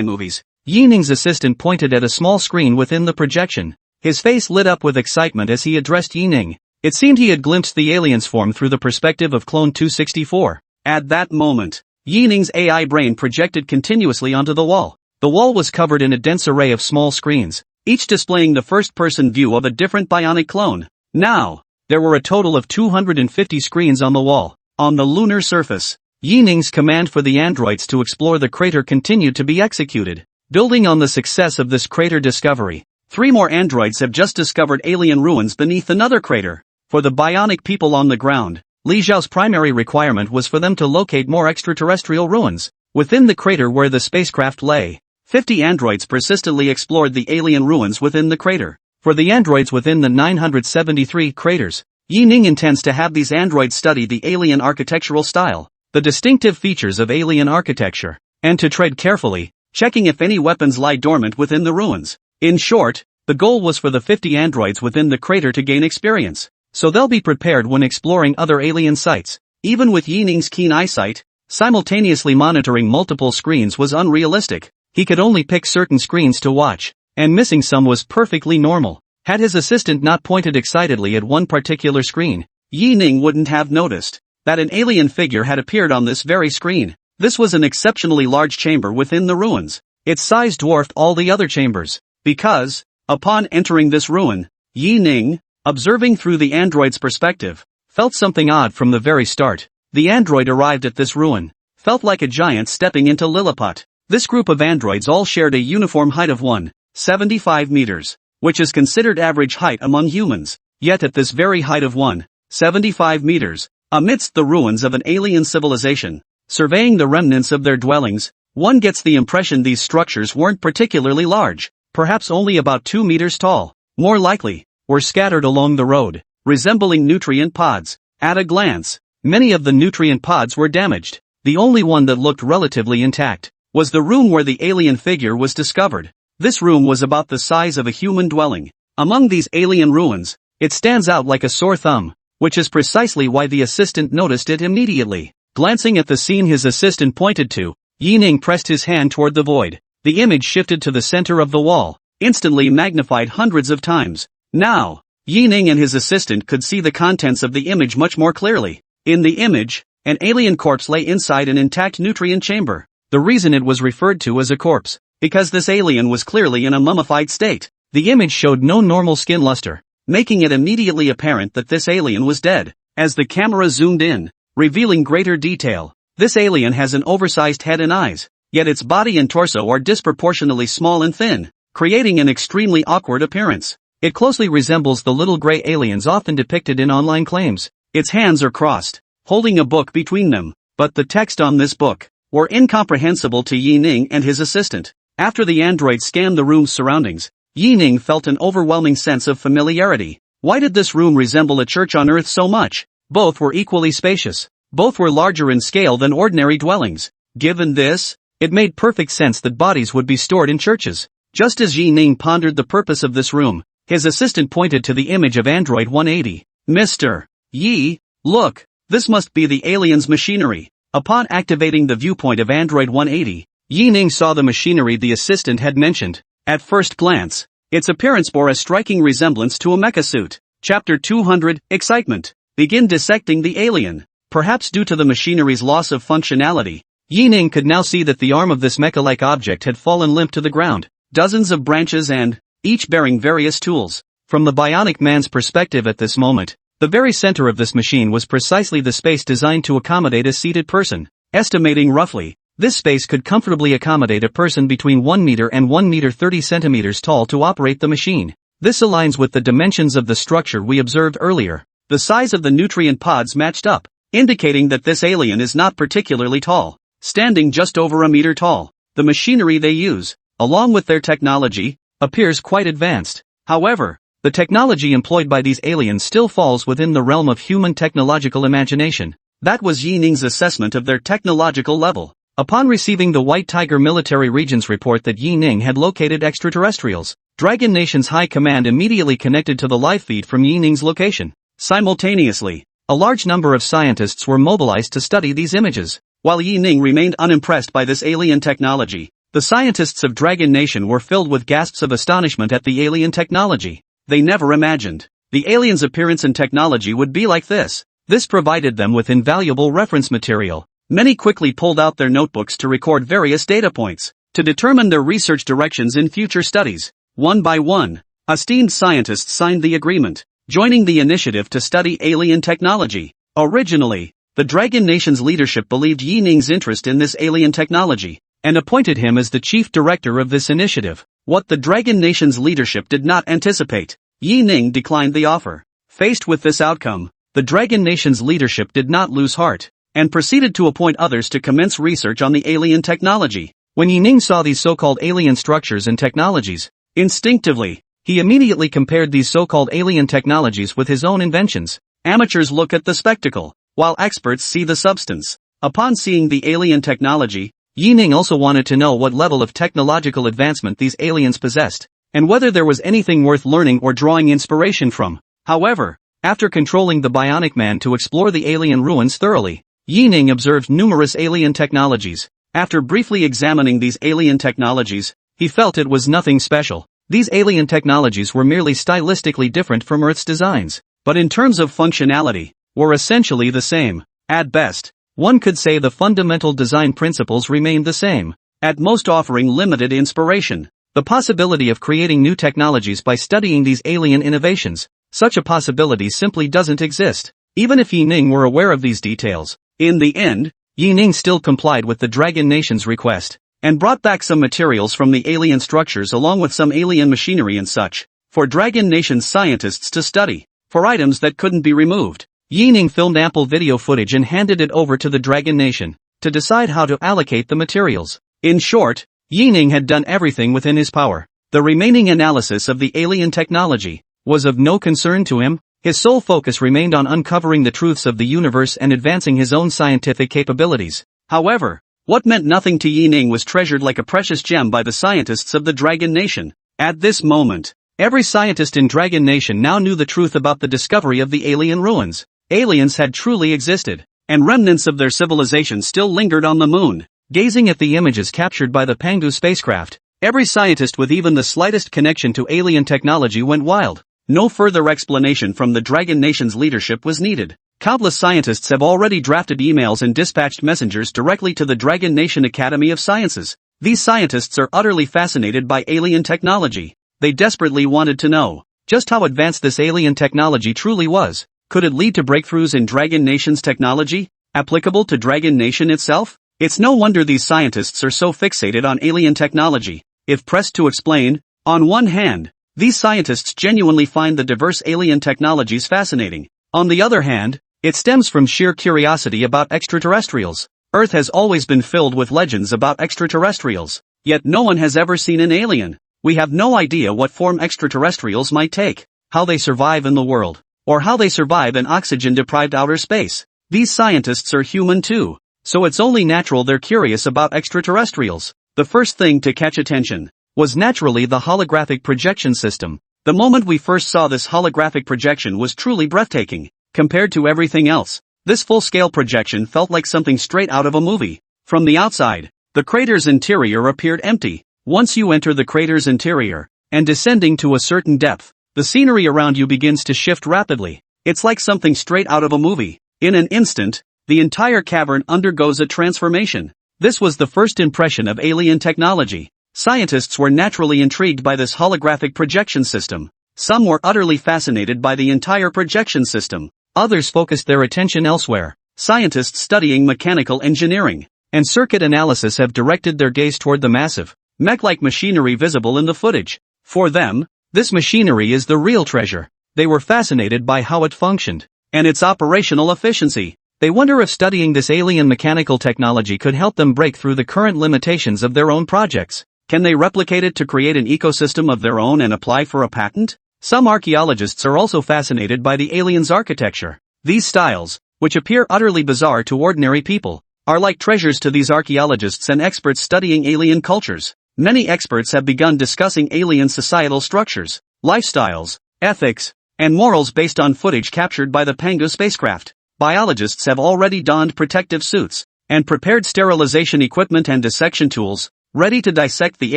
movies. Yi Ning's assistant pointed at a small screen within the projection. His face lit up with excitement as he addressed Yi Ning. It seemed he had glimpsed the alien's form through the perspective of Clone 264. At that moment, Yi Ning's AI brain projected continuously onto the wall. The wall was covered in a dense array of small screens, each displaying the first-person view of a different bionic clone. Now, there were a total of 250 screens on the wall. On the lunar surface, Yi Ning's command for the androids to explore the crater continued to be executed. Building on the success of this crater discovery, 3 more androids have just discovered alien ruins beneath another crater. For the bionic people on the ground, Li Zhao's primary requirement was for them to locate more extraterrestrial ruins. Within the crater where the spacecraft lay, 50 androids persistently explored the alien ruins within the crater. For the androids within the 973 craters, Yi Ning intends to have these androids study the alien architectural style, the distinctive features of alien architecture, and to tread carefully, checking if any weapons lie dormant within the ruins. In short, the goal was for the 50 androids within the crater to gain experience, so they'll be prepared when exploring other alien sites. Even with Yi Ning's keen eyesight, simultaneously monitoring multiple screens was unrealistic. He could only pick certain screens to watch, and missing some was perfectly normal. Had his assistant not pointed excitedly at one particular screen, Yi Ning wouldn't have noticed that an alien figure had appeared on this very screen. This was an exceptionally large chamber within the ruins. Its size dwarfed all the other chambers, because, upon entering this ruin, Yi Ning, observing through the android's perspective, felt something odd from the very start. The android arrived at this ruin, felt like a giant stepping into Lilliput. This group of androids all shared a uniform height of 175 meters, which is considered average height among humans. Yet at this very height of 175 meters, amidst the ruins of an alien civilization, surveying the remnants of their dwellings, one gets the impression these structures weren't particularly large, perhaps only about 2 meters tall. More likely, were scattered along the road, resembling nutrient pods. At a glance, many of the nutrient pods were damaged. The only one that looked relatively intact was the room where the alien figure was discovered. This room was about the size of a human dwelling. Among these alien ruins, it stands out like a sore thumb, which is precisely why the assistant noticed it immediately. Glancing at the scene his assistant pointed to, Yi Ning pressed his hand toward the void. The image shifted to the center of the wall, instantly magnified hundreds of times. Now, Yi Ning and his assistant could see the contents of the image much more clearly. In the image, an alien corpse lay inside an intact nutrient chamber. The reason it was referred to as a corpse, because this alien was clearly in a mummified state. The image showed no normal skin luster, making it immediately apparent that this alien was dead. As the camera zoomed in, revealing greater detail, this alien has an oversized head and eyes, yet its body and torso are disproportionately small and thin. creating an extremely awkward appearance. It closely resembles the little gray aliens often depicted in online claims. Its hands are crossed, holding a book between them, but the text on this book were incomprehensible to Yi Ning and his assistant. After the android scanned the room's surroundings, Yi Ning felt an overwhelming sense of familiarity. Why did this room resemble a church on Earth so much? Both were equally spacious. Both were larger in scale than ordinary dwellings. Given this, it made perfect sense that bodies would be stored in churches. Just as Yi Ning pondered the purpose of this room, his assistant pointed to the image of Android 180. Mr. Yi, look, this must be the alien's machinery. Upon activating the viewpoint of Android 180, Yi Ning saw the machinery the assistant had mentioned. At first glance, its appearance bore a striking resemblance to a mecha suit. Chapter 200, Excitement. Begin dissecting the alien. Perhaps due to the machinery's loss of functionality, Yi Ning could now see that the arm of this mecha-like object had fallen limp to the ground. Dozens of branches and, each bearing various tools. From the bionic man's perspective at this moment, the very center of this machine was precisely the space designed to accommodate a seated person. Estimating roughly, this space could comfortably accommodate a person between 1 meter and 1 meter 30 centimeters tall to operate the machine. This aligns with the dimensions of the structure we observed earlier. The size of the nutrient pods matched up, indicating that this alien is not particularly tall, standing just over a meter tall. The machinery they use, along with their technology, appears quite advanced. However, the technology employed by these aliens still falls within the realm of human technological imagination. That was Yi Ning's assessment of their technological level. Upon receiving the White Tiger Military Region's report that Yi Ning had located extraterrestrials, Dragon Nation's High Command immediately connected to the live feed from Yi Ning's location. Simultaneously, a large number of scientists were mobilized to study these images. While Yi Ning remained unimpressed by this alien technology, the scientists of Dragon Nation were filled with gasps of astonishment at the alien technology. They never imagined the alien's appearance and technology would be like this. This provided them with invaluable reference material. Many quickly pulled out their notebooks to record various data points, to determine their research directions in future studies. One by one, esteemed scientists signed the agreement, joining the initiative to study alien technology. Originally, the Dragon Nation's leadership believed Yi Ning's interest in this alien technology, and appointed him as the chief director of this initiative. What the Dragon Nation's leadership did not anticipate, Yi Ning declined the offer. Faced with this outcome, the Dragon Nation's leadership did not lose heart, and proceeded to appoint others to commence research on the alien technology. When Yi Ning saw these so-called alien structures and technologies, instinctively, he immediately compared these so-called alien technologies with his own inventions. Amateurs look at the spectacle, while experts see the substance. Upon seeing the alien technology, Yi Ning also wanted to know what level of technological advancement these aliens possessed, and whether there was anything worth learning or drawing inspiration from. However, after controlling the bionic man to explore the alien ruins thoroughly, Yi Ning observed numerous alien technologies. After briefly examining these alien technologies, he felt it was nothing special. These alien technologies were merely stylistically different from Earth's designs, but in terms of functionality, were essentially the same. At best, one could say the fundamental design principles remained the same, at most offering limited inspiration. The possibility of creating new technologies by studying these alien innovations, such a possibility simply doesn't exist, even if Yi Ning were aware of these details. In the end, Yi Ning still complied with the Dragon Nation's request, and brought back some materials from the alien structures along with some alien machinery and such, for Dragon Nation's scientists to study. For items that couldn't be removed, Yi Ning filmed ample video footage and handed it over to the Dragon Nation, to decide how to allocate the materials. In short, Yi Ning had done everything within his power. The remaining analysis of the alien technology was of no concern to him. His sole focus remained on uncovering the truths of the universe and advancing his own scientific capabilities. However, what meant nothing to Yi Ning was treasured like a precious gem by the scientists of the Dragon Nation. At this moment, every scientist in Dragon Nation now knew the truth about the discovery of the alien ruins. Aliens had truly existed, and remnants of their civilization still lingered on the moon. Gazing at the images captured by the Pangdu spacecraft, every scientist with even the slightest connection to alien technology went wild. No further explanation from the Dragon Nation's leadership was needed. Countless scientists have already drafted emails and dispatched messengers directly to the Dragon Nation Academy of Sciences. These scientists are utterly fascinated by alien technology. They desperately wanted to know just how advanced this alien technology truly was. Could it lead to breakthroughs in Dragon Nation's technology, applicable to Dragon Nation itself? It's no wonder these scientists are so fixated on alien technology. If pressed to explain, On one hand, these scientists genuinely find the diverse alien technologies fascinating. On the other hand, it stems from sheer curiosity about extraterrestrials. Earth has always been filled with legends about extraterrestrials, yet no one has ever seen an alien. We have no idea what form extraterrestrials might take, how they survive in the world, or how they survive in oxygen-deprived outer space. These scientists are human too, so it's only natural they're curious about extraterrestrials. The first thing to catch attention was naturally the holographic projection system. The moment we first saw this holographic projection was truly breathtaking. Compared to everything else, this full-scale projection felt like something straight out of a movie. From the outside, the crater's interior appeared empty. Once you enter the crater's interior, and descending to a certain depth, the scenery around you begins to shift rapidly. It's like something straight out of a movie. In an instant, the entire cavern undergoes a transformation. This was the first impression of alien technology. Scientists were naturally intrigued by this holographic projection system. Some were utterly fascinated by the entire projection system. Others focused their attention elsewhere. Scientists studying mechanical engineering and circuit analysis have directed their gaze toward the massive, mech-like machinery visible in the footage. For them, this machinery is the real treasure. They were fascinated by how it functioned and its operational efficiency. They wonder if studying this alien mechanical technology could help them break through the current limitations of their own projects. Can they replicate it to create an ecosystem of their own and apply for a patent? Some archaeologists are also fascinated by the aliens' architecture. These styles, which appear utterly bizarre to ordinary people, are like treasures to these archaeologists and experts studying alien cultures. Many experts have begun discussing alien societal structures, lifestyles, ethics, and morals based on footage captured by the Pangu spacecraft. Biologists have already donned protective suits and prepared sterilization equipment and dissection tools, ready to dissect the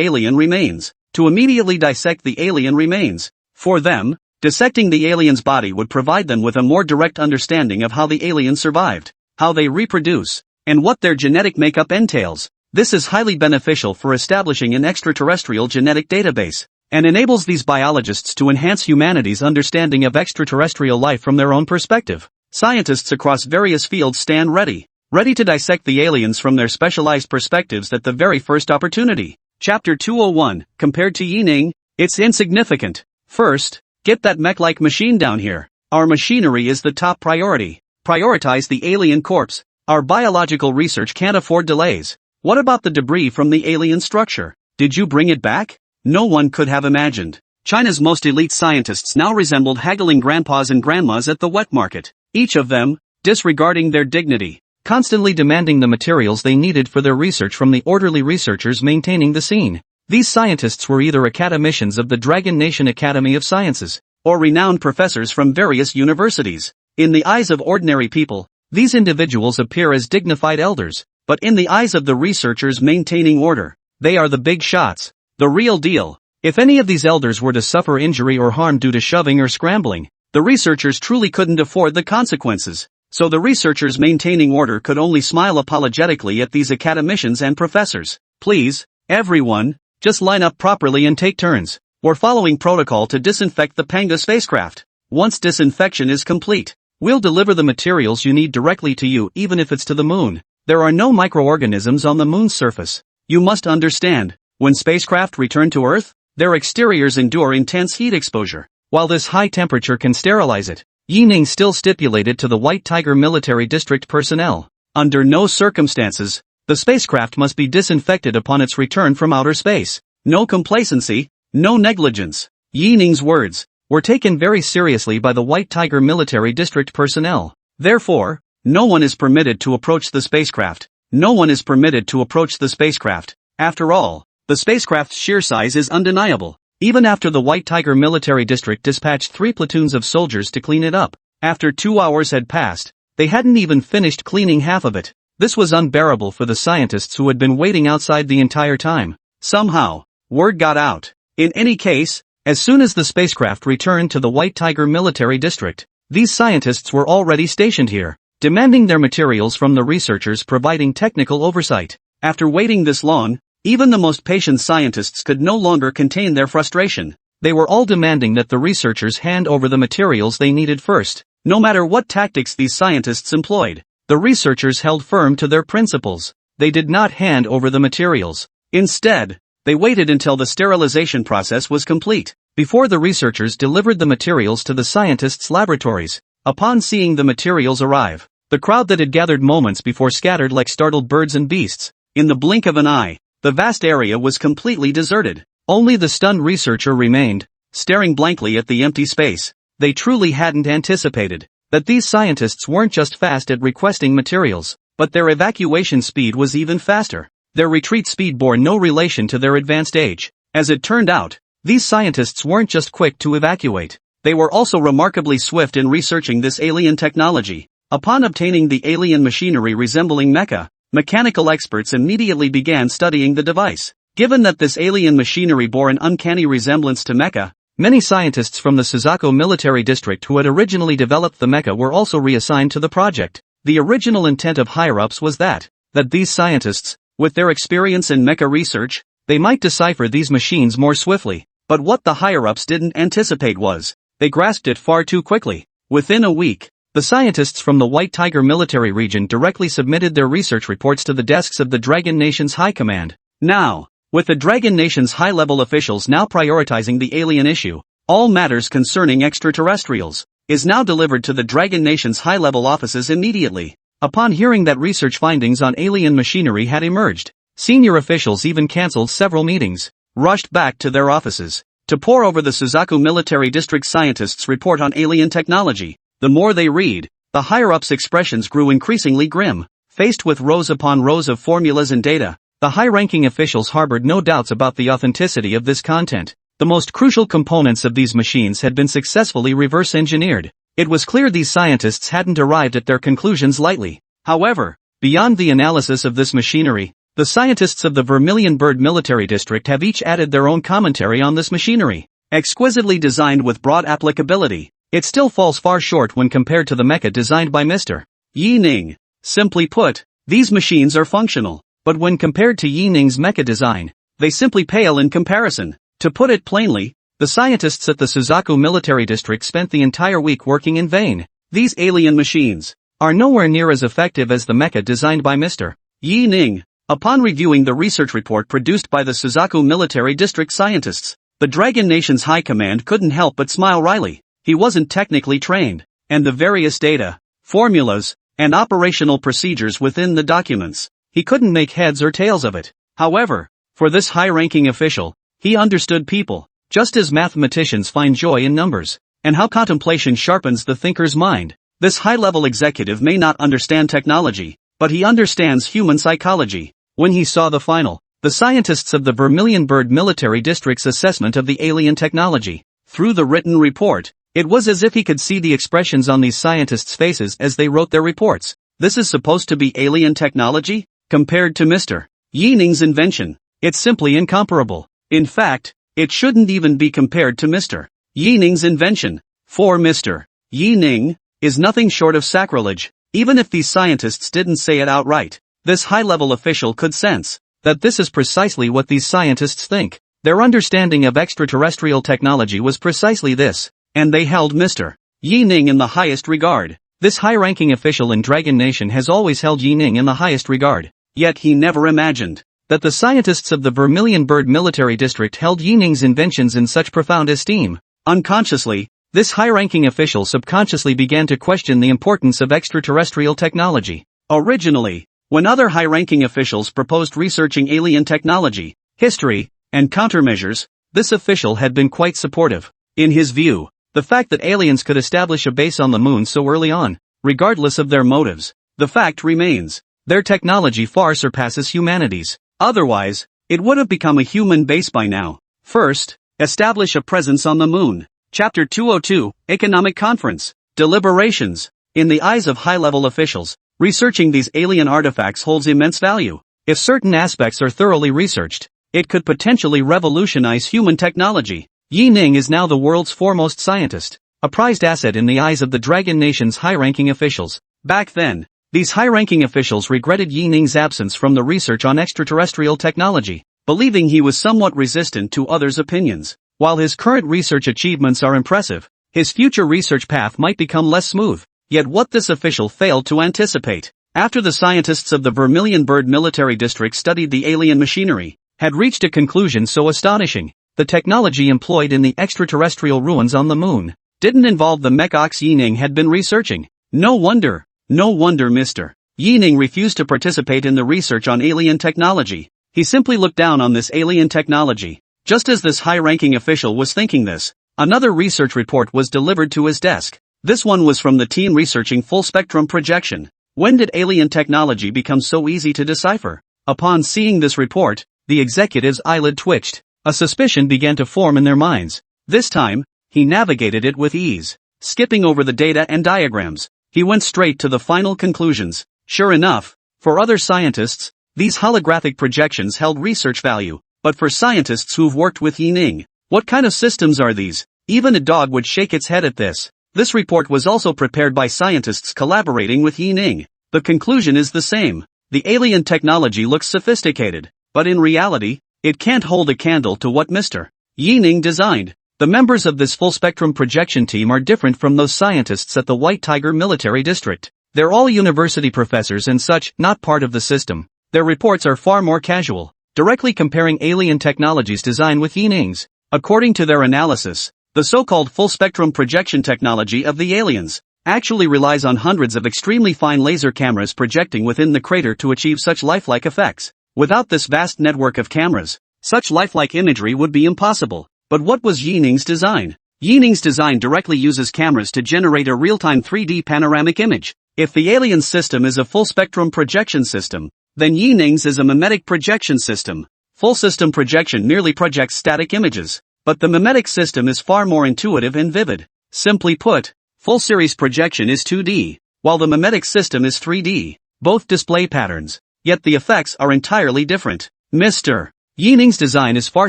alien remains. To immediately dissect the alien remains. For them, dissecting the alien's body would provide them with a more direct understanding of how the alien survived, how they reproduce, and what their genetic makeup entails. This is highly beneficial for establishing an extraterrestrial genetic database, and enables these biologists to enhance humanity's understanding of extraterrestrial life from their own perspective. Scientists across various fields stand ready to dissect the aliens from their specialized perspectives at the very first opportunity. Chapter 201, compared to Yining, it's insignificant. First, get that mech-like machine down here. Our machinery is the top priority. Prioritize the alien corpse. Our biological research can't afford delays. What about the debris from the alien structure? Did you bring it back? No one could have imagined. China's most elite scientists now resembled haggling grandpas and grandmas at the wet market. Each of them, disregarding their dignity, constantly demanding the materials they needed for their research from the orderly researchers maintaining the scene. These scientists were either academicians of the Dragon Nation Academy of Sciences, or renowned professors from various universities. In the eyes of ordinary people, these individuals appear as dignified elders, but in the eyes of the researchers maintaining order, they are the big shots, the real deal. If any of these elders were to suffer injury or harm due to shoving or scrambling, the researchers truly couldn't afford the consequences. So the researchers maintaining order could only smile apologetically at these academicians and professors. Please, everyone, just line up properly and take turns. We're following protocol to disinfect the Pangu spacecraft. Once disinfection is complete, we'll deliver the materials you need directly to you, even if it's to the moon. There are no microorganisms on the moon's surface. You must understand, when spacecraft return to Earth, their exteriors endure intense heat exposure. While this high temperature can sterilize it, Yining still stipulated to the White Tiger Military District personnel, under no circumstances, the spacecraft must be disinfected upon its return from outer space. No complacency, no negligence. Yining's words were taken very seriously by the White Tiger Military District personnel. Therefore, no one is permitted to approach the spacecraft. No one is permitted to approach the spacecraft. After all, the spacecraft's sheer size is undeniable. Even after the White Tiger Military District dispatched 3 platoons of soldiers to clean it up, after 2 hours had passed, they hadn't even finished cleaning half of it. This was unbearable for the scientists who had been waiting outside the entire time. Somehow, word got out. In any case, as soon as the spacecraft returned to the White Tiger Military District, these scientists were already stationed here, demanding their materials from the researchers providing technical oversight. After waiting this long, even the most patient scientists could no longer contain their frustration. They were all demanding that the researchers hand over the materials they needed first. No matter what tactics these scientists employed, the researchers held firm to their principles. They did not hand over the materials. Instead, They waited until the sterilization process was complete, before the researchers delivered the materials to the scientists' laboratories. Upon seeing the materials arrive, the crowd that had gathered moments before scattered like startled birds and beasts. In the blink of an eye, the vast area was completely deserted. Only the stunned researcher remained, staring blankly at the empty space. They truly hadn't anticipated that these scientists weren't just fast at requesting materials, but their evacuation speed was even faster. Their retreat speed bore no relation to their advanced age. As it turned out, these scientists weren't just quick to evacuate, they were also remarkably swift in researching this alien technology. Upon obtaining the alien machinery resembling mecha, mechanical experts immediately began studying the device. Given that this alien machinery bore an uncanny resemblance to mecha, many scientists from the Suzaku military district who had originally developed the mecha were also reassigned to the project. The original intent of higher-ups was that these scientists, with their experience in mecha research, they might decipher these machines more swiftly. But what the higher-ups didn't anticipate was, they grasped it far too quickly. Within a week, the scientists from the White Tiger military region directly submitted their research reports to the desks of the Dragon Nation's High Command. Now, with the Dragon Nation's high-level officials now prioritizing the alien issue, all matters concerning extraterrestrials is now delivered to the Dragon Nation's high-level offices immediately. Upon hearing that research findings on alien machinery had emerged, senior officials even canceled several meetings, rushed back to their offices, to pore over the Suzaku Military District scientists' report on alien technology. The more they read, the higher-ups' expressions grew increasingly grim. Faced with rows upon rows of formulas and data, the high-ranking officials harbored no doubts about the authenticity of this content. The most crucial components of these machines had been successfully reverse-engineered. It was clear these scientists hadn't arrived at their conclusions lightly. However, beyond the analysis of this machinery, the scientists of the Vermilion Bird Military District have each added their own commentary on this machinery. Exquisitely designed with broad applicability, it still falls far short when compared to the mecha designed by Mr. Yi Ning. Simply put, these machines are functional, but when compared to Yi Ning's mecha design, they simply pale in comparison. To put it plainly, the scientists at the Suzaku Military District spent the entire week working in vain. These alien machines are nowhere near as effective as the mecha designed by Mr. Yi Ning. Upon reviewing the research report produced by the Suzaku Military District scientists, the Dragon Nation's High Command couldn't help but smile wryly. He wasn't technically trained, and the various data, formulas, and operational procedures within the documents, he couldn't make heads or tails of it. However, for this high-ranking official, he understood people, just as mathematicians find joy in numbers, and how contemplation sharpens the thinker's mind. This high-level executive may not understand technology, but he understands human psychology. When he saw the scientists of the Vermilion Bird Military District's assessment of the alien technology, through the written report, it was as if he could see the expressions on these scientists' faces as they wrote their reports. This is supposed to be alien technology? Compared to Mr. Yi Ning's invention, it's simply incomparable. In fact, it shouldn't even be compared to Mr. Yi Ning's invention, for Mr. Yi Ning is nothing short of sacrilege. Even if these scientists didn't say it outright, this high-level official could sense that this is precisely what these scientists think. Their understanding of extraterrestrial technology was precisely this, and they held Mr. Yi Ning in the highest regard. This high-ranking official in Dragon Nation has always held Yi Ning in the highest regard, yet he never imagined that the scientists of the Vermilion Bird Military District held Yi Ning's inventions in such profound esteem. Unconsciously, this high-ranking official subconsciously began to question the importance of extraterrestrial technology. Originally, when other high-ranking officials proposed researching alien technology, history, and countermeasures, this official had been quite supportive. In his view, the fact that aliens could establish a base on the moon so early on, regardless of their motives, the fact remains, their technology far surpasses humanity's. Otherwise, it would have become a human base by now. First, establish a presence on the moon. Chapter 202, Economic Conference. Deliberations. In the eyes of high-level officials, researching these alien artifacts holds immense value. If certain aspects are thoroughly researched, it could potentially revolutionize human technology. Yi Ning is now the world's foremost scientist, a prized asset in the eyes of the Dragon Nation's high-ranking officials. Back then, these high-ranking officials regretted Yi Ning's absence from the research on extraterrestrial technology, believing he was somewhat resistant to others' opinions. While his current research achievements are impressive, his future research path might become less smooth. Yet what this official failed to anticipate, after the scientists of the Vermilion Bird Military District studied the alien machinery, had reached a conclusion so astonishing. The technology employed in the extraterrestrial ruins on the moon didn't involve the mech ox Yining had been researching. No wonder Mr. Yining refused to participate in the research on alien technology. He simply looked down on this alien technology. Just as this high-ranking official was thinking this, another research report was delivered to his desk. This one was from the team researching full-spectrum projection. When did alien technology become so easy to decipher? Upon seeing this report, the executive's eyelid twitched. A suspicion began to form in their minds. This time, he navigated it with ease. Skipping over the data and diagrams, he went straight to the final conclusions. Sure enough, for other scientists, these holographic projections held research value, but for scientists who've worked with Yining, what kind of systems are these? Even a dog would shake its head at this. This report was also prepared by scientists collaborating with Yining. The conclusion is the same. The alien technology looks sophisticated, but in reality, it can't hold a candle to what Mr. Yining designed. The members of this full-spectrum projection team are different from those scientists at the White Tiger Military District. They're all university professors and such, not part of the system. Their reports are far more casual, directly comparing alien technology's design with Yining's. According to their analysis, the so-called full-spectrum projection technology of the aliens actually relies on hundreds of extremely fine laser cameras projecting within the crater to achieve such lifelike effects. Without this vast network of cameras, such lifelike imagery would be impossible. But what was Yining's design? Yining's design directly uses cameras to generate a real-time 3D panoramic image. If the alien system is a full-spectrum projection system, then Yining's is a mimetic projection system. Full system projection merely projects static images, but the mimetic system is far more intuitive and vivid. Simply put, full series projection is 2D, while the mimetic system is 3D. Both display patterns, yet the effects are entirely different. Mr. Yining's design is far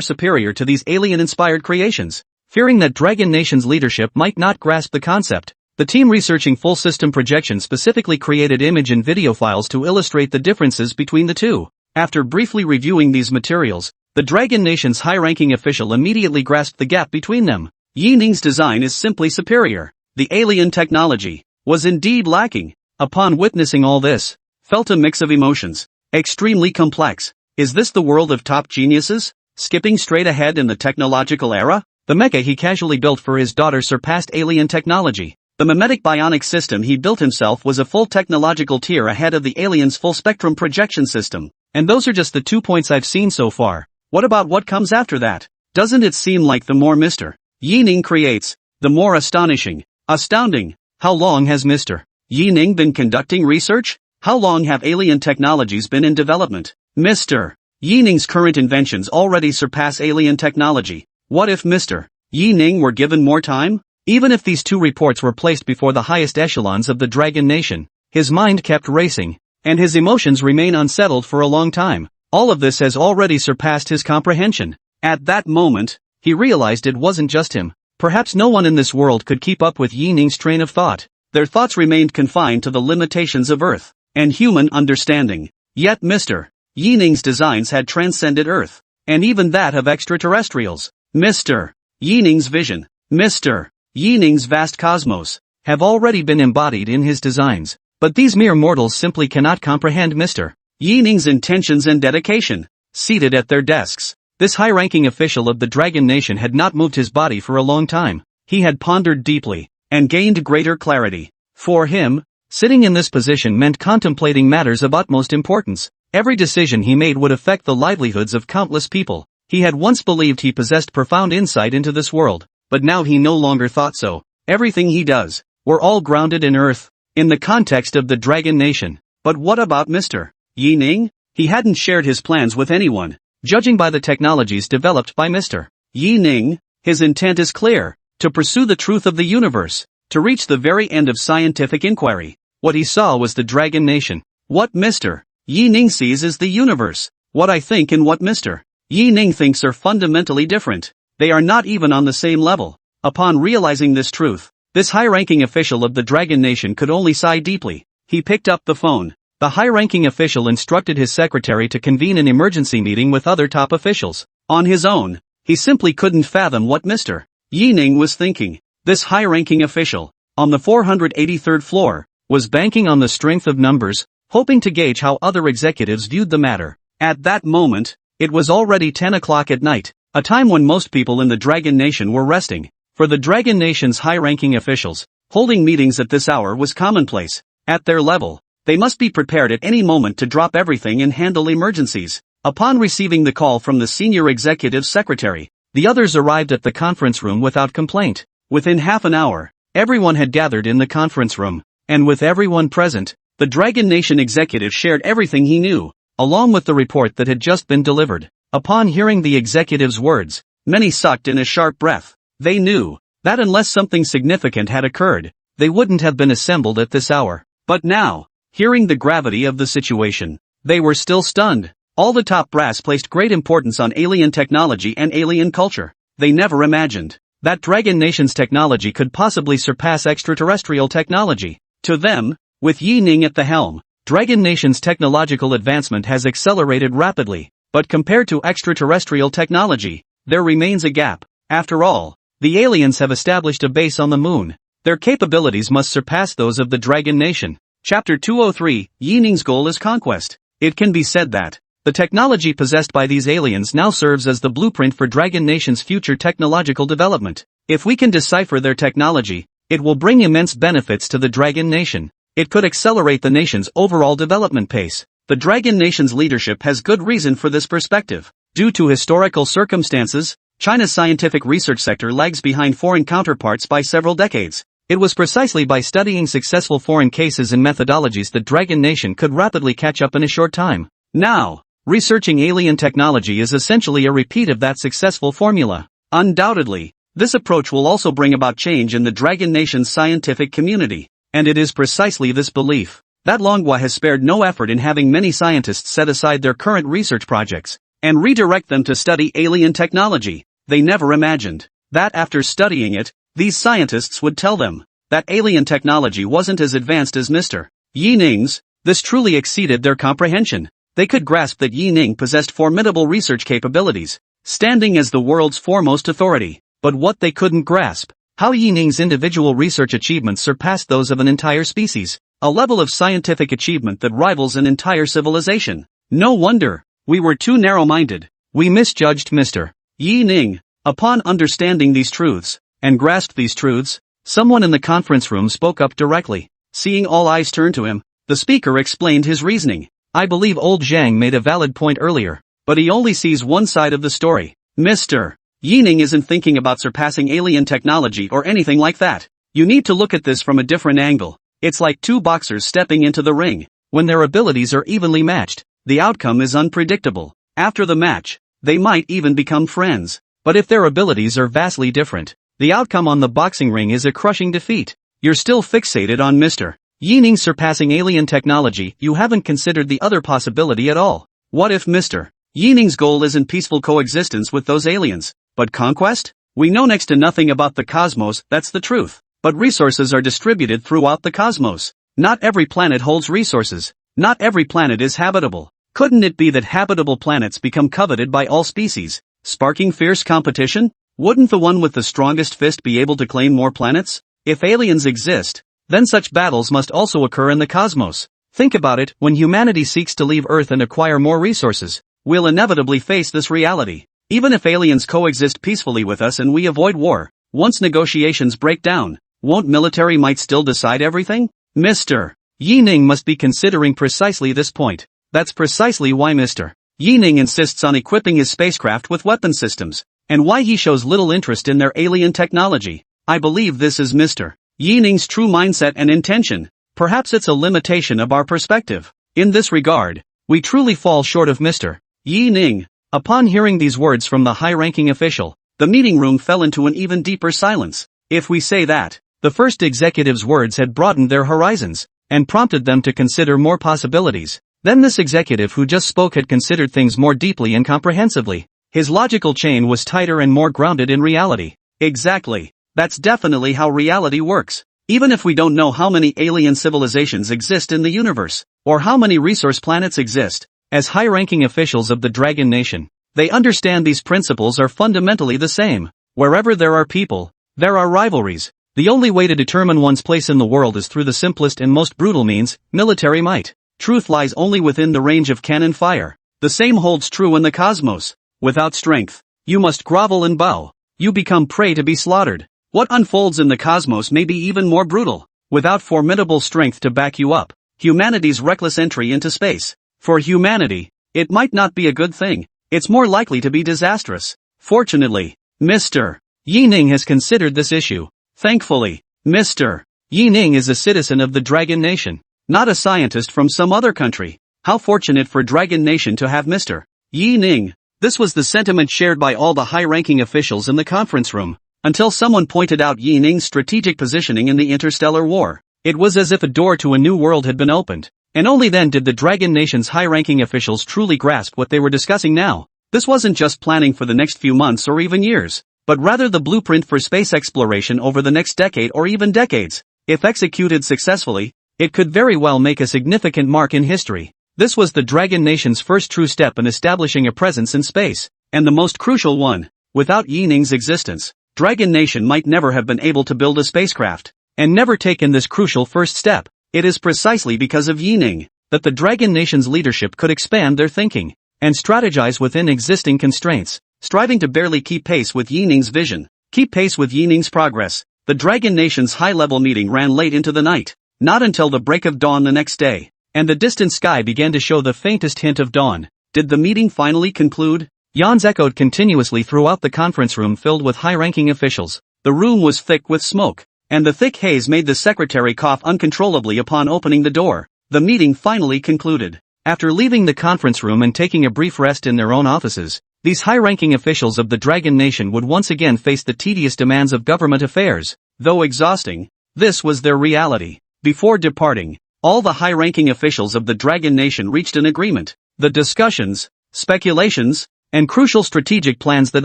superior to these alien-inspired creations. Fearing that Dragon Nation's leadership might not grasp the concept, the team researching full system projection specifically created image and video files to illustrate the differences between the two. After briefly reviewing these materials, the Dragon Nation's high-ranking official immediately grasped the gap between them. Yining's design is simply superior. The alien technology was indeed lacking. Upon witnessing all this, felt a mix of emotions. Extremely complex. Is this the world of top geniuses? Skipping straight ahead in the technological era? The mecha he casually built for his daughter surpassed alien technology. The mimetic bionic system he built himself was a full technological tier ahead of the alien's full-spectrum projection system. And those are just the 2 points I've seen so far. What about what comes after that? Doesn't it seem like the more Mr. Yining creates, the more astonishing, astounding? How long has Mr. Yining been conducting research? How long have alien technologies been in development? Mr. Yining's current inventions already surpass alien technology. What if Mr. Yining were given more time? Even if these two reports were placed before the highest echelons of the Dragon Nation, his mind kept racing, and his emotions remain unsettled for a long time. All of this has already surpassed his comprehension. At that moment, he realized it wasn't just him. Perhaps no one in this world could keep up with Yining's train of thought. Their thoughts remained confined to the limitations of Earth and human understanding. Yet Mr. Yining's designs had transcended Earth, and even that of extraterrestrials. Mr. Yining's vision, Mr. Yining's vast cosmos, have already been embodied in his designs. But these mere mortals simply cannot comprehend Mr. Yining's intentions and dedication. Seated at their desks, this high-ranking official of the Dragon Nation had not moved his body for a long time. He had pondered deeply, and gained greater clarity. For him, sitting in this position meant contemplating matters of utmost importance. Every decision he made would affect the livelihoods of countless people. He had once believed he possessed profound insight into this world, but now he no longer thought so. Everything he does, were all grounded in Earth, in the context of the Dragon Nation. But what about Mr. Yining? He hadn't shared his plans with anyone. Judging by the technologies developed by Mr. Yining, his intent is clear: to pursue the truth of the universe, to reach the very end of scientific inquiry. What he saw was the Dragon Nation. What Mr. Yining sees is the universe. What I think and what Mr. Yining thinks are fundamentally different. They are not even on the same level. Upon realizing this truth, this high-ranking official of the Dragon Nation could only sigh deeply. He picked up the phone. The high-ranking official instructed his secretary to convene an emergency meeting with other top officials. On his own, he simply couldn't fathom what Mr. Yining was thinking. This high-ranking official, on the 483rd floor, was banking on the strength of numbers, hoping to gauge how other executives viewed the matter. At that moment, It was already 10 o'clock at night, a time when most people in the Dragon Nation were resting. For the Dragon Nation's high-ranking officials, holding meetings at this hour was commonplace. At their level, they must be prepared at any moment to drop everything and handle emergencies. Upon receiving the call from the senior executive secretary, the others arrived at the conference room without complaint. Within half an hour, everyone had gathered in the conference room, and with everyone present, the Dragon Nation executive shared everything he knew, along with the report that had just been delivered. Upon hearing the executive's words, many sucked in a sharp breath. They knew that unless something significant had occurred, they wouldn't have been assembled at this hour. But now, hearing the gravity of the situation, they were still stunned. All the top brass placed great importance on alien technology and alien culture. They never imagined that Dragon Nation's technology could possibly surpass extraterrestrial technology. To them, with Yi Ning at the helm, Dragon Nation's technological advancement has accelerated rapidly, but compared to extraterrestrial technology, there remains a gap. After all, the aliens have established a base on the moon. Their capabilities must surpass those of the Dragon Nation. Chapter 203, Yi Ning's goal is conquest. It can be said that the technology possessed by these aliens now serves as the blueprint for Dragon Nation's future technological development. If we can decipher their technology, it will bring immense benefits to the Dragon Nation. It could accelerate the nation's overall development pace. The Dragon Nation's leadership has good reason for this perspective. Due to historical circumstances, China's scientific research sector lags behind foreign counterparts by several decades. It was precisely by studying successful foreign cases and methodologies that Dragon Nation could rapidly catch up in a short time. Now, researching alien technology is essentially a repeat of that successful formula. Undoubtedly, this approach will also bring about change in the Dragon Nation's scientific community. And it is precisely this belief that Manhwa has spared no effort in having many scientists set aside their current research projects and redirect them to study alien technology. They never imagined that after studying it, these scientists would tell them that alien technology wasn't as advanced as Mr. Yi Ning's. This truly exceeded their comprehension. They could grasp that Yi Ning possessed formidable research capabilities, standing as the world's foremost authority. But what they couldn't grasp, how Yi Ning's individual research achievements surpassed those of an entire species, a level of scientific achievement that rivals an entire civilization. No wonder we were too narrow-minded. We misjudged Mr. Yi Ning. Upon understanding these truths, and grasped these truths, someone in the conference room spoke up directly. Seeing all eyes turn to him, the speaker explained his reasoning. I believe old Zhang made a valid point earlier, but he only sees one side of the story. Mr. Yi Ning isn't thinking about surpassing alien technology or anything like that. You need to look at this from a different angle. It's like two boxers stepping into the ring. When their abilities are evenly matched, the outcome is unpredictable. After the match, they might even become friends. But if their abilities are vastly different, the outcome on the boxing ring is a crushing defeat. You're still fixated on Mr. Yi Ning surpassing alien technology. You haven't considered the other possibility at all. What if Mr. Yi Ning's goal isn't peaceful coexistence with those aliens, but conquest? We know next to nothing about the cosmos, that's the truth. But resources are distributed throughout the cosmos. Not every planet holds resources. Not every planet is habitable. Couldn't it be that habitable planets become coveted by all species, sparking fierce competition? Wouldn't the one with the strongest fist be able to claim more planets? If aliens exist, then such battles must also occur in the cosmos. Think about it, when humanity seeks to leave Earth and acquire more resources, we'll inevitably face this reality. Even if aliens coexist peacefully with us and we avoid war, once negotiations break down, won't military might still decide everything? Mr. Yi Ning must be considering precisely this point. That's precisely why Mr. Yi Ning insists on equipping his spacecraft with weapon systems, and why he shows little interest in their alien technology. I believe this is Mr. Yi Ning's true mindset and intention. Perhaps it's a limitation of our perspective. In this regard, we truly fall short of Mr. Yi Ning. Upon hearing these words from the high-ranking official, the meeting room fell into an even deeper silence. If we say that, the first executive's words had broadened their horizons, and prompted them to consider more possibilities, then this executive who just spoke had considered things more deeply and comprehensively. His logical chain was tighter and more grounded in reality. Exactly. That's definitely how reality works. Even if we don't know how many alien civilizations exist in the universe, or how many resource planets exist, as high-ranking officials of the Dragon Nation, they understand these principles are fundamentally the same. Wherever there are people, there are rivalries. The only way to determine one's place in the world is through the simplest and most brutal means, military might. Truth lies only within the range of cannon fire. The The same holds true in the cosmos. Without strength, you must grovel and bow. You become prey to be slaughtered. What unfolds in the cosmos may be even more brutal. Without formidable strength to back you up, humanity's reckless entry into space. For humanity, it might not be a good thing. It's more likely to be disastrous. Fortunately, Mr. Yi-Ning has considered this issue. Thankfully, Mr. Yi-Ning is a citizen of the Dragon Nation, not a scientist from some other country. How fortunate for Dragon Nation to have Mr. Yi-Ning. This was the sentiment shared by all the high-ranking officials in the conference room, until someone pointed out Yi-Ning's strategic positioning in the interstellar war. It was as if a door to a new world had been opened, and only then did the Dragon Nation's high-ranking officials truly grasp what they were discussing now. This wasn't just planning for the next few months or even years, but rather the blueprint for space exploration over the next decade or even decades. If executed successfully, it could very well make a significant mark in history. This was the Dragon Nation's first true step in establishing a presence in space, and the most crucial one. Without Yi-Ning's existence, Dragon Nation might never have been able to build a spacecraft, and never taken this crucial first step. It is precisely because of Yi-Ning that the Dragon Nation's leadership could expand their thinking and strategize within existing constraints, striving to barely keep pace with Yi-Ning's vision, keep pace with Yi-Ning's progress. The Dragon Nation's high-level meeting ran late into the night, not until the break of dawn the next day, and the distant sky began to show the faintest hint of dawn. Did the meeting finally conclude? Yawns echoed continuously throughout the conference room filled with high-ranking officials. The room was thick with smoke, and the thick haze made the secretary cough uncontrollably upon opening the door. The meeting finally concluded. After leaving the conference room and taking a brief rest in their own offices, these high-ranking officials of the Dragon Nation would once again face the tedious demands of government affairs. Though exhausting, this was their reality. Before departing, all the high-ranking officials of the Dragon Nation reached an agreement. The discussions, speculations, and crucial strategic plans that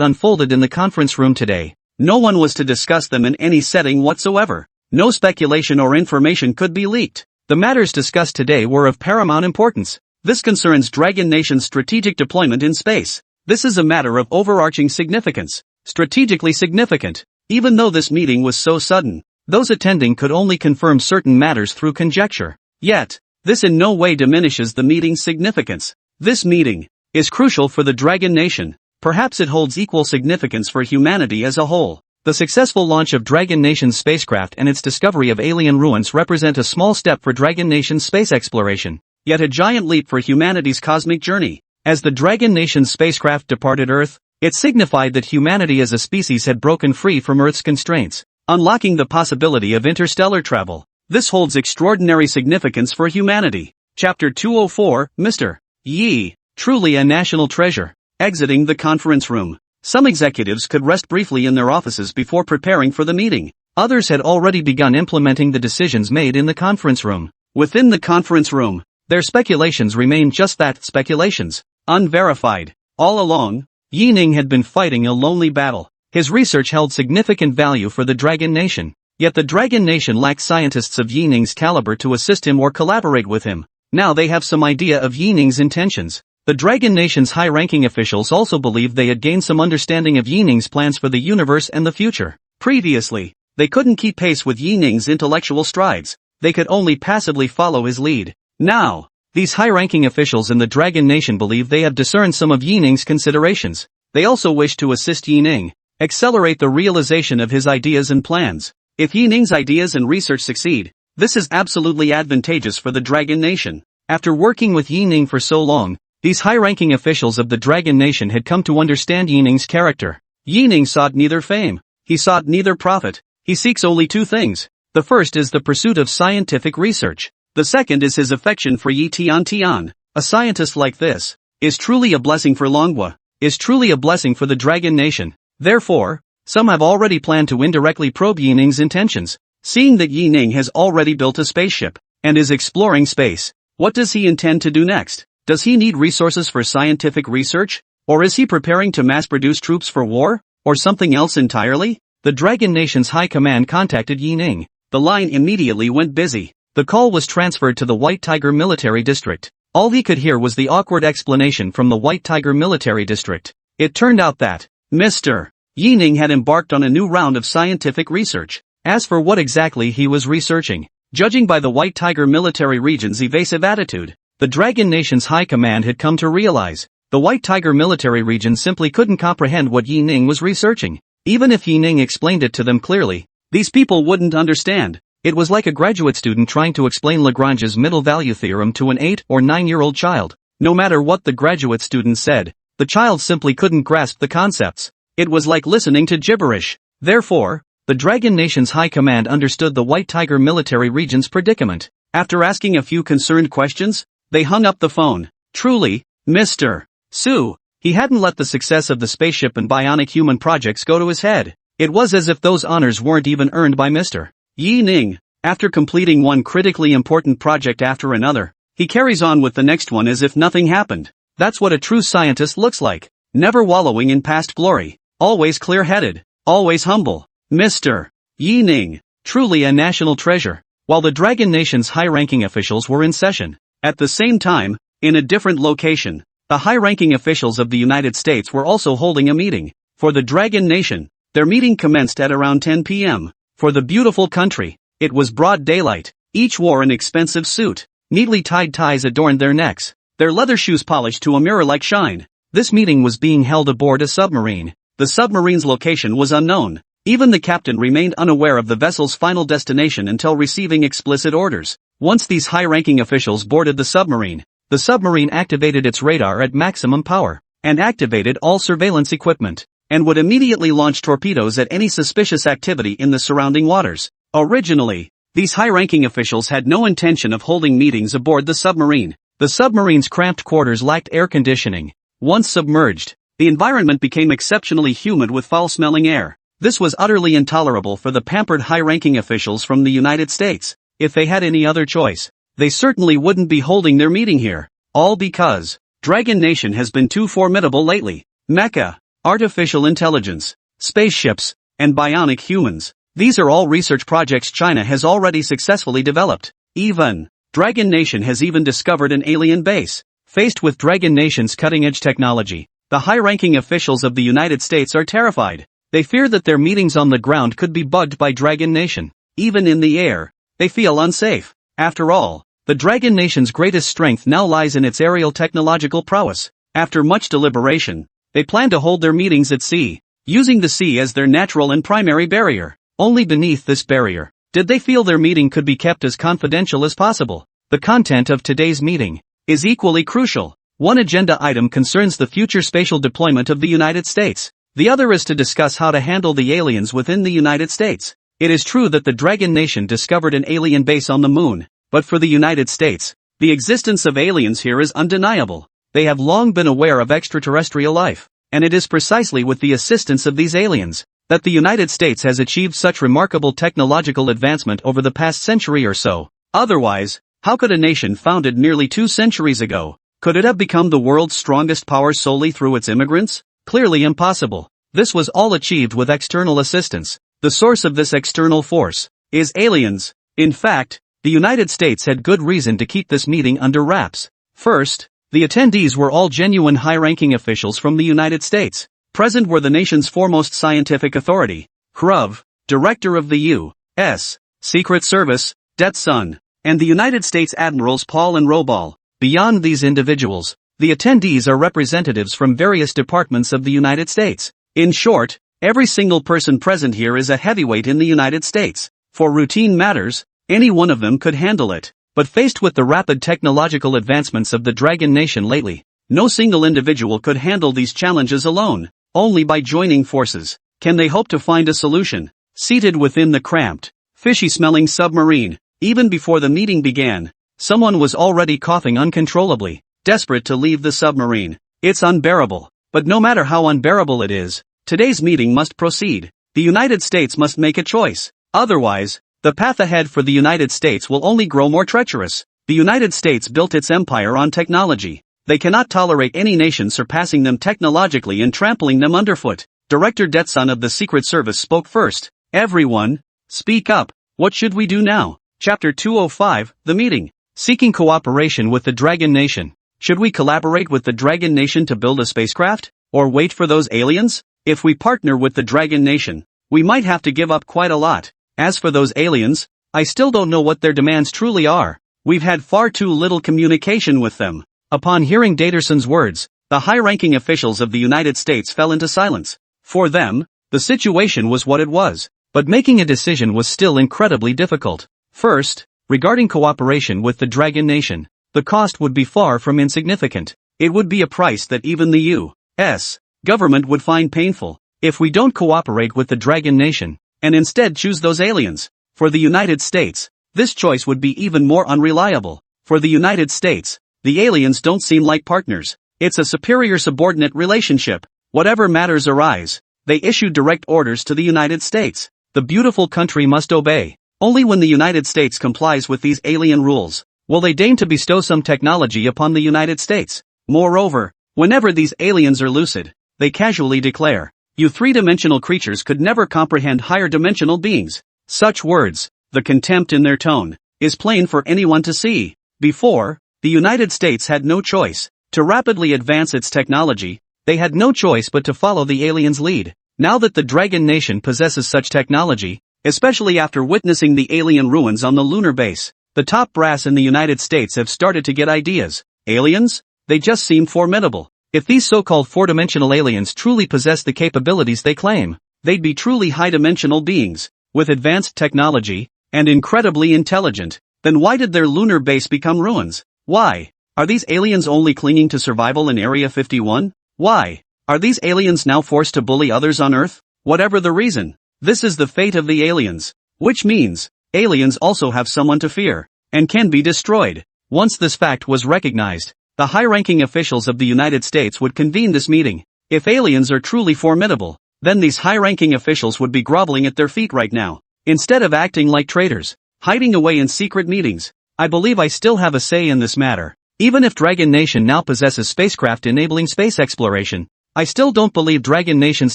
unfolded in the conference room today, no one was to discuss them in any setting whatsoever. No speculation or information could be leaked. The matters discussed today were of paramount importance. This concerns Dragon Nation's strategic deployment in space. This is a matter of overarching significance, strategically significant. Even though this meeting was so sudden, those attending could only confirm certain matters through conjecture. Yet, this in no way diminishes the meeting's significance. This meeting is crucial for the Dragon Nation. Perhaps it holds equal significance for humanity as a whole. The successful launch of Dragon Nation's spacecraft and its discovery of alien ruins represent a small step for Dragon Nation's space exploration, yet a giant leap for humanity's cosmic journey. As the Dragon Nation's spacecraft departed Earth, it signified that humanity as a species had broken free from Earth's constraints, unlocking the possibility of interstellar travel. This holds extraordinary significance for humanity. Chapter 204, Mr. Yi, truly a national treasure. Exiting the conference room, some executives could rest briefly in their offices before preparing for the meeting. Others had already begun implementing the decisions made in the conference room. Within the conference room, their speculations remained just that, speculations, unverified. All along, Yi-Ning had been fighting a lonely battle. His research held significant value for the Dragon Nation, yet the Dragon Nation lacked scientists of Yi-Ning's caliber to assist him or collaborate with him. Now they have some idea of Yi-Ning's intentions. The Dragon Nation's high-ranking officials also believed they had gained some understanding of Yi-Ning's plans for the universe and the future. Previously, they couldn't keep pace with Yi-Ning's intellectual strides. They could only passively follow his lead. Now, these high-ranking officials in the Dragon Nation believe they have discerned some of Yi-Ning's considerations. They also wish to assist Yi-Ning, accelerate the realization of his ideas and plans. If Yi-Ning's ideas and research succeed, this is absolutely advantageous for the Dragon Nation. After working with Yi-Ning for so long, these high-ranking officials of the Dragon Nation had come to understand Yi-Ning's character. Yi-Ning sought neither fame, he sought neither profit, he seeks only two things. The first is the pursuit of scientific research. The second is his affection for Yi Tian Tian. A scientist like this is truly a blessing for Manhwa, is truly a blessing for the Dragon Nation. Therefore, some have already planned to indirectly probe Yi-Ning's intentions. Seeing that Yi-Ning has already built a spaceship and is exploring space, what does he intend to do next? Does he need resources for scientific research? Or is he preparing to mass-produce troops for war? Or something else entirely? The Dragon Nation's high command contacted Yi-Ning. The line immediately went busy. The call was transferred to the White Tiger Military District. All he could hear was the awkward explanation from the White Tiger Military District. It turned out that Mr. Yi-Ning had embarked on a new round of scientific research. As for what exactly he was researching, judging by the White Tiger Military Region's evasive attitude, the Dragon Nation's high command had come to realize. The White Tiger military region simply couldn't comprehend what Yi Ning was researching. Even if Yi Ning explained it to them clearly, these people wouldn't understand. It was like a graduate student trying to explain Lagrange's middle value theorem to an 8 or 9-year-old child. No matter what the graduate student said, the child simply couldn't grasp the concepts. It was like listening to gibberish. Therefore, the Dragon Nation's high command understood the White Tiger military region's predicament. After asking a few concerned questions, they hung up the phone. Truly, Mr. Su, he hadn't let the success of the spaceship and bionic human projects go to his head. It was as if those honors weren't even earned by Mr. Yi Ning. After completing one critically important project after another, he carries on with the next one as if nothing happened. That's what a true scientist looks like. Never wallowing in past glory. Always clear-headed. Always humble. Mr. Yi Ning. Truly a national treasure. While the Dragon Nation's high-ranking officials were in session, at the same time, in a different location, the high-ranking officials of the United States were also holding a meeting. For the Dragon Nation, their meeting commenced at around 10 p.m. For the beautiful country, it was broad daylight. Each wore an expensive suit. Neatly tied ties adorned their necks. Their leather shoes polished to a mirror-like shine. This meeting was being held aboard a submarine. The submarine's location was unknown. Even the captain remained unaware of the vessel's final destination until receiving explicit orders. Once these high-ranking officials boarded the submarine activated its radar at maximum power, and activated all surveillance equipment, and would immediately launch torpedoes at any suspicious activity in the surrounding waters. Originally, these high-ranking officials had no intention of holding meetings aboard the submarine. The submarine's cramped quarters lacked air conditioning. Once submerged, the environment became exceptionally humid with foul-smelling air. This was utterly intolerable for the pampered high-ranking officials from the United States. If they had any other choice, they certainly wouldn't be holding their meeting here. All because Dragon Nation has been too formidable lately. Mecha, artificial intelligence, spaceships, and bionic humans. These are all research projects China has already successfully developed. Dragon Nation has even discovered an alien base. Faced with Dragon Nation's cutting-edge technology, the high-ranking officials of the United States are terrified. They fear that their meetings on the ground could be bugged by Dragon Nation. Even in the air, they feel unsafe. After all, the Dragon Nation's greatest strength now lies in its aerial technological prowess. After much deliberation, they plan to hold their meetings at sea, using the sea as their natural and primary barrier. Only beneath this barrier, did they feel their meeting could be kept as confidential as possible. The content of today's meeting is equally crucial. One agenda item concerns the future spatial deployment of the United States. The other is to discuss how to handle the aliens within the United States. It is true that the Dragon Nation discovered an alien base on the moon, but for the United States, the existence of aliens here is undeniable. They have long been aware of extraterrestrial life, and it is precisely with the assistance of these aliens that the United States has achieved such remarkable technological advancement over the past century or so. Otherwise, how could a nation founded nearly 2 centuries ago, could it have become the world's strongest power solely through its immigrants? Clearly impossible. This was all achieved with external assistance. The source of this external force is aliens. In fact, the United States had good reason to keep this meeting under wraps. First, the attendees were all genuine high-ranking officials from the United States. Present were the nation's foremost scientific authority, Kruv, director of the U.S. Secret Service, Det-Sun, and the United States Admirals Paul and Robal. Beyond these individuals, the attendees are representatives from various departments of the United States. In short, every single person present here is a heavyweight in the United States. For routine matters, any one of them could handle it. But faced with the rapid technological advancements of the Dragon Nation lately, no single individual could handle these challenges alone. Only by joining forces can they hope to find a solution. Seated within the cramped, fishy-smelling submarine, even before the meeting began, someone was already coughing uncontrollably, desperate to leave the submarine. It's unbearable. But no matter how unbearable it is, today's meeting must proceed. The United States must make a choice. Otherwise, the path ahead for the United States will only grow more treacherous. The United States built its empire on technology. They cannot tolerate any nation surpassing them technologically and trampling them underfoot. Director Det-Sun of the Secret Service spoke first. Everyone, speak up. What should we do now? Chapter 205, The Meeting. Seeking cooperation with the Dragon Nation. Should we collaborate with the Dragon Nation to build a spacecraft? Or wait for those aliens? If we partner with the Dragon Nation, we might have to give up quite a lot. As for those aliens, I still don't know what their demands truly are. We've had far too little communication with them. Upon hearing Daterson's words, The high-ranking officials of the United States fell into silence. For them, the situation was what it was. But making a decision was still incredibly difficult. First, regarding cooperation with the Dragon Nation, the cost would be far from insignificant. It would be a price that even the U.S. government would find painful. If we don't cooperate with the Dragon Nation, and instead choose those aliens, for the United States, this choice would be even more unreliable. For the United States, the aliens don't seem like partners. It's a superior-subordinate relationship. Whatever matters arise, they issue direct orders to the United States. The beautiful country must obey. Only when the United States complies with these alien rules will they deign to bestow some technology upon the United States. Moreover, whenever these aliens are lucid, they casually declare, "You three-dimensional creatures could never comprehend higher-dimensional beings." Such words, the contempt in their tone, is plain for anyone to see. Before, the United States had no choice to rapidly advance its technology. They had no choice but to follow the aliens' lead. Now that the Dragon Nation possesses such technology, especially after witnessing the alien ruins on the lunar base, the top brass in the United States have started to get ideas. Aliens? They just seem formidable. If these so-called four-dimensional aliens truly possess the capabilities they claim, they'd be truly high-dimensional beings, with advanced technology, and incredibly intelligent. Then why did their lunar base become ruins? Why? Are these aliens only clinging to survival in Area 51? Why? Are these aliens now forced to bully others on Earth? Whatever the reason, this is the fate of the aliens. Which means, aliens also have someone to fear, and can be destroyed. Once this fact was recognized, the high-ranking officials of the United States would convene this meeting. If aliens are truly formidable, then these high-ranking officials would be groveling at their feet right now, instead of acting like traitors, hiding away in secret meetings. I believe I still have a say in this matter. Even if Dragon Nation now possesses spacecraft enabling space exploration, I still don't believe Dragon Nation's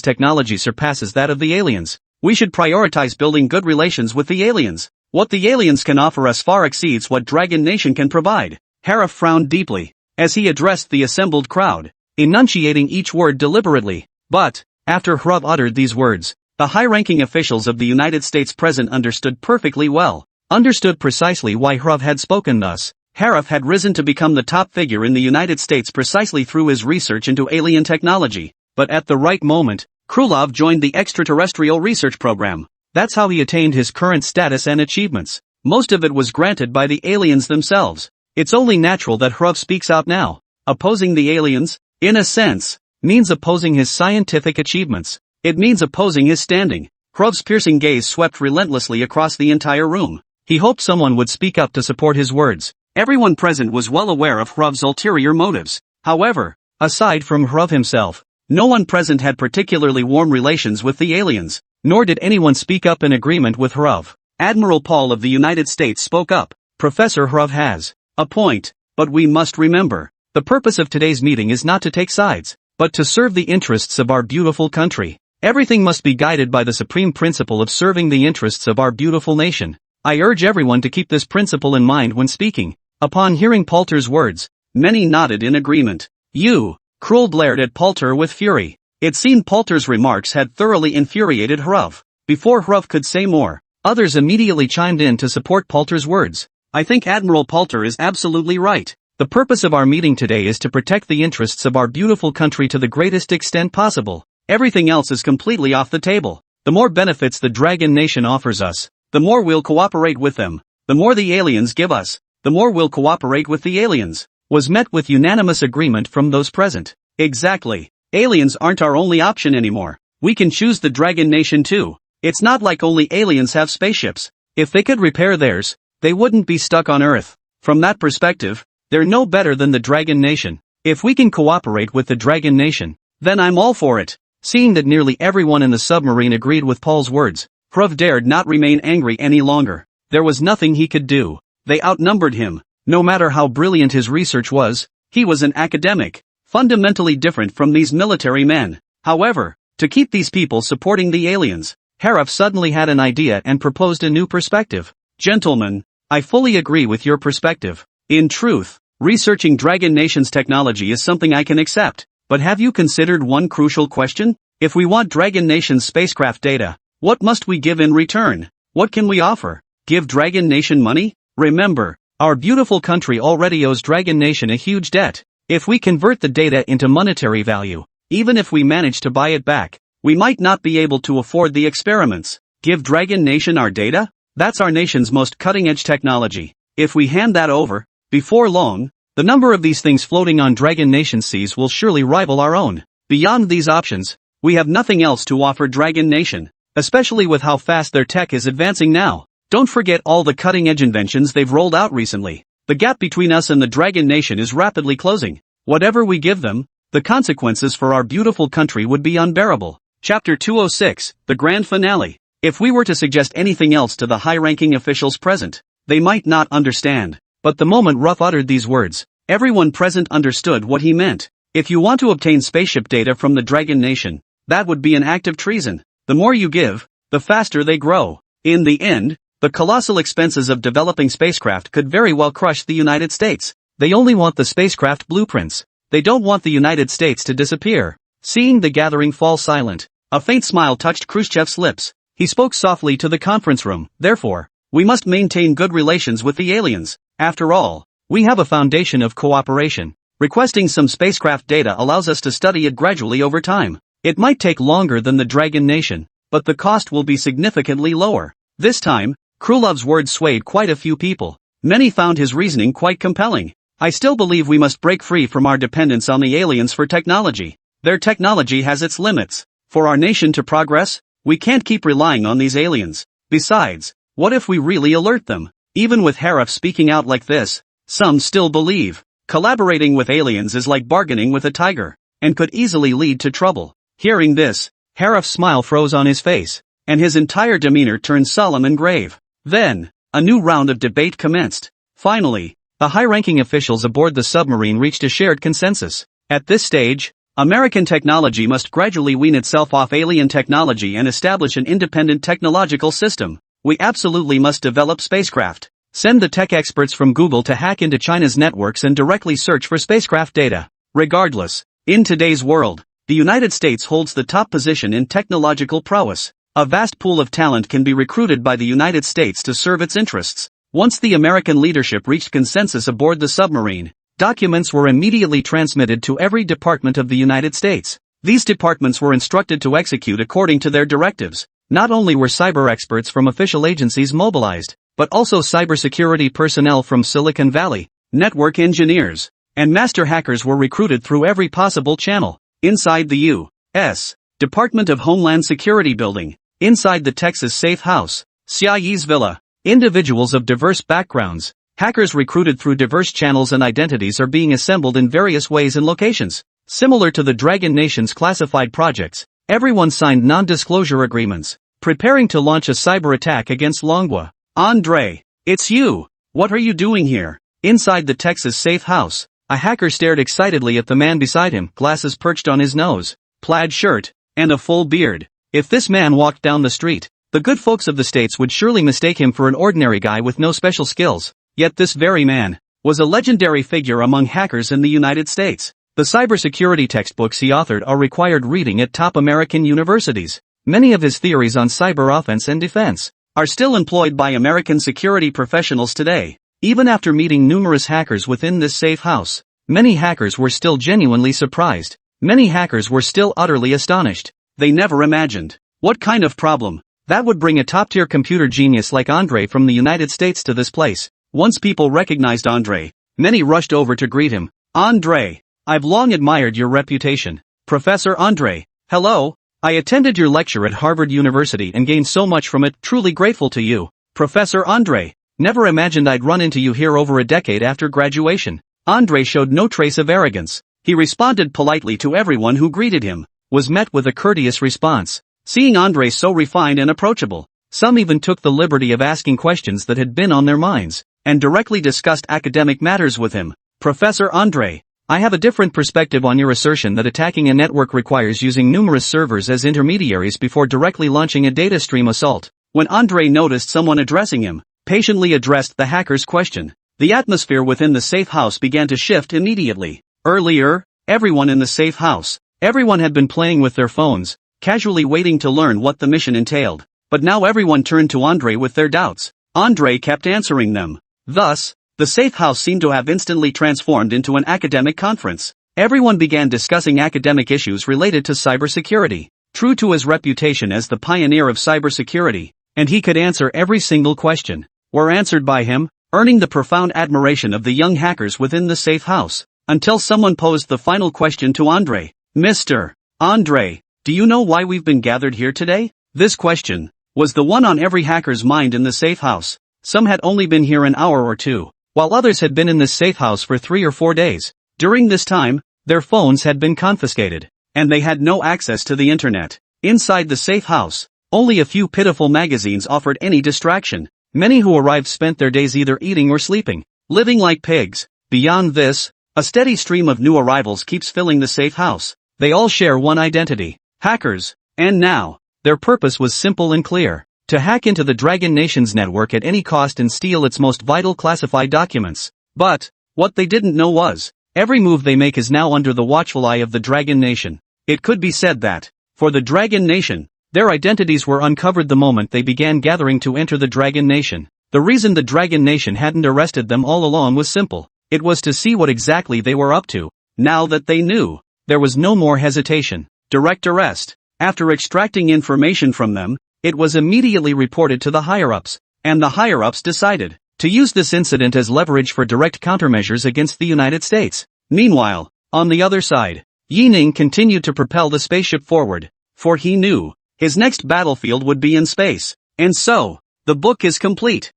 technology surpasses that of the aliens. We should prioritize building good relations with the aliens. What the aliens can offer us far exceeds what Dragon Nation can provide. Harif frowned deeply as he addressed the assembled crowd, enunciating each word deliberately. But, after Hruv uttered these words, the high-ranking officials of the United States present understood perfectly well, understood precisely why Hruv had spoken thus. Harif had risen to become the top figure in the United States precisely through his research into alien technology, but at the right moment, Krulov joined the extraterrestrial research program. That's how he attained his current status and achievements. Most of it was granted by the aliens themselves. It's only natural that Hruv speaks out now. Opposing the aliens, in a sense, means opposing his scientific achievements. It means opposing his standing. Hruv's piercing gaze swept relentlessly across the entire room. He hoped someone would speak up to support his words. Everyone present was well aware of Hruv's ulterior motives. However, aside from Hruv himself, no one present had particularly warm relations with the aliens. Nor did anyone speak up in agreement with Hruv. Admiral Paul of the United States spoke up. Professor Hruv has a point, but we must remember, the purpose of today's meeting is not to take sides, but to serve the interests of our beautiful country. Everything must be guided by the supreme principle of serving the interests of our beautiful nation. I urge everyone to keep this principle in mind when speaking. Upon hearing Poulter's words, many nodded in agreement. Krul blared at Poulter with fury. It seemed Poulter's remarks had thoroughly infuriated Hruv. Before Hruv could say more, others immediately chimed in to support Poulter's words. I think Admiral Poulter is absolutely right. The purpose of our meeting today is to protect the interests of our beautiful country to the greatest extent possible. Everything else is completely off the table. The more benefits the Dragon Nation offers us, the more we'll cooperate with them. The more the aliens give us, the more we'll cooperate with the aliens. Was met with unanimous agreement from those present. Exactly. Aliens aren't our only option anymore. We can choose the Dragon Nation too. It's not like only aliens have spaceships. If they could repair theirs, they wouldn't be stuck on Earth. From that perspective, they're no better than the Dragon Nation. If we can cooperate with the Dragon Nation, then I'm all for it. Seeing that nearly everyone in the submarine agreed with Paul's words, Hruv dared not remain angry any longer. There was nothing he could do. They outnumbered him. No matter how brilliant his research was, he was an academic, fundamentally different from these military men. However, to keep these people supporting the aliens, Harif suddenly had an idea and proposed a new perspective. Gentlemen, I fully agree with your perspective. In truth, researching Dragon Nation's technology is something I can accept. But have you considered one crucial question? If we want Dragon Nation's spacecraft data, what must we give in return? What can we offer? Give Dragon Nation money? Remember, Our beautiful country already owes Dragon Nation a huge debt. If we convert the data into monetary value, even if we manage to buy it back, we might not be able to afford the experiments. Give Dragon Nation our data? That's our nation's most cutting-edge technology. If we hand that over, before long, the number of these things floating on Dragon Nation seas will surely rival our own. Beyond these options, we have nothing else to offer Dragon Nation, especially with how fast their tech is advancing now. Don't forget all the cutting-edge inventions they've rolled out recently. The gap between us and the Dragon Nation is rapidly closing. Whatever we give them, the consequences for our beautiful country would be unbearable. Chapter 206, the Grand Finale. If we were to suggest anything else to the high-ranking officials present, they might not understand. But the moment Ruff uttered these words, everyone present understood what he meant. If you want to obtain spaceship data from the Dragon Nation, that would be an act of treason. The more you give, the faster they grow. In the end, the colossal expenses of developing spacecraft could very well crush the United States. They only want the spacecraft blueprints. They don't want the United States to disappear. Seeing the gathering fall silent, a faint smile touched Khrushchev's lips. He spoke softly to the conference room. Therefore, we must maintain good relations with the aliens. After all, we have a foundation of cooperation. Requesting some spacecraft data allows us to study it gradually over time. It might take longer than the Dragon Nation, but the cost will be significantly lower. This time, Krulov's words swayed quite a few people. Many found his reasoning quite compelling. I still believe we must break free from our dependence on the aliens for technology. Their technology has its limits. For our nation to progress, we can't keep relying on these aliens. Besides, what if we really alert them? Even with Harif speaking out like this, some still believe. Collaborating with aliens is like bargaining with a tiger, and could easily lead to trouble. Hearing this, Harif's smile froze on his face, and his entire demeanor turned solemn and grave. Then, a new round of debate commenced. Finally, the high-ranking officials aboard the submarine reached a shared consensus. At this stage, American technology must gradually wean itself off alien technology and establish an independent technological system. We absolutely must develop spacecraft. Send the tech experts from Google to hack into China's networks and directly search for spacecraft data. Regardless, in today's world, the United States holds the top position in technological prowess. A vast pool of talent can be recruited by the United States to serve its interests. Once the American leadership reached consensus aboard the submarine, documents were immediately transmitted to every department of the United States. These departments were instructed to execute according to their directives. Not only were cyber experts from official agencies mobilized, but also cybersecurity personnel from Silicon Valley, network engineers, and master hackers were recruited through every possible channel. Inside the U.S. Department of Homeland Security building, inside the Texas safe house, Xiaoyi's villa, individuals of diverse backgrounds, hackers recruited through diverse channels and identities are being assembled in various ways and locations. Similar to the Dragon Nation's classified projects, everyone signed non-disclosure agreements, preparing to launch a cyber attack against Longwa. Andre, it's you! What are you doing here? Inside the Texas safe house, a hacker stared excitedly at the man beside him, glasses perched on his nose, plaid shirt, and a full beard. If this man walked down the street, the good folks of the States would surely mistake him for an ordinary guy with no special skills. Yet this very man was a legendary figure among hackers in the United States. The cybersecurity textbooks he authored are required reading at top American universities. Many of his theories on cyber offense and defense are still employed by American security professionals today. Even after meeting numerous hackers within this safe house, many hackers were still genuinely surprised. Many hackers were still utterly astonished. They never imagined what kind of problem that would bring a top-tier computer genius like Andre from the United States to this place. Once people recognized Andre, many rushed over to greet him. Andre, I've long admired your reputation. Professor Andre, hello. I attended your lecture at Harvard University and gained so much from it, truly grateful to you. Professor Andre, never imagined I'd run into you here over a decade after graduation. Andre showed no trace of arrogance. He responded politely to everyone who greeted him, was met with a courteous response. Seeing Andre so refined and approachable, some even took the liberty of asking questions that had been on their minds, and directly discussed academic matters with him. Professor Andre, I have a different perspective on your assertion that attacking a network requires using numerous servers as intermediaries before directly launching a data stream assault. When Andre noticed someone addressing him, patiently addressed the hacker's question, the atmosphere within the safe house began to shift immediately. Earlier, everyone in the safe house, everyone had been playing with their phones, casually waiting to learn what the mission entailed. But now everyone turned to Andre with their doubts. Andre kept answering them. Thus, The safe house seemed to have instantly transformed into an academic conference. Everyone began discussing academic issues related to cybersecurity. True to his reputation as the pioneer of cybersecurity, and he could answer every single question, were answered by him, earning the profound admiration of the young hackers within the safe house, until someone posed the final question to Andre. Mr. Andre, do you know why we've been gathered here today? This question was the one on every hacker's mind in the safe house. Some had only been here an hour or two, while others had been in this safe house for 3 or 4 days. During this time, their phones had been confiscated, and they had no access to the internet. Inside the safe house, only a few pitiful magazines offered any distraction. Many who arrived spent their days either eating or sleeping, living like pigs. Beyond this, a steady stream of new arrivals keeps filling the safe house. They all share one identity: hackers. And now, their purpose was simple and clear: to hack into the Dragon Nation's network at any cost and steal its most vital classified documents. But what they didn't know was, every move they make is now under the watchful eye of the Dragon Nation. It could be said that, for the Dragon Nation, their identities were uncovered the moment they began gathering to enter the Dragon Nation. The reason the Dragon Nation hadn't arrested them all along was simple. It was to see what exactly they were up to. Now that they knew, there was no more hesitation. Direct arrest. After extracting information from them, it was immediately reported to the higher-ups, and the higher-ups decided to use this incident as leverage for direct countermeasures against the United States. Meanwhile, on the other side, Yi Ning continued to propel the spaceship forward, for he knew his next battlefield would be in space. And so, the book is complete.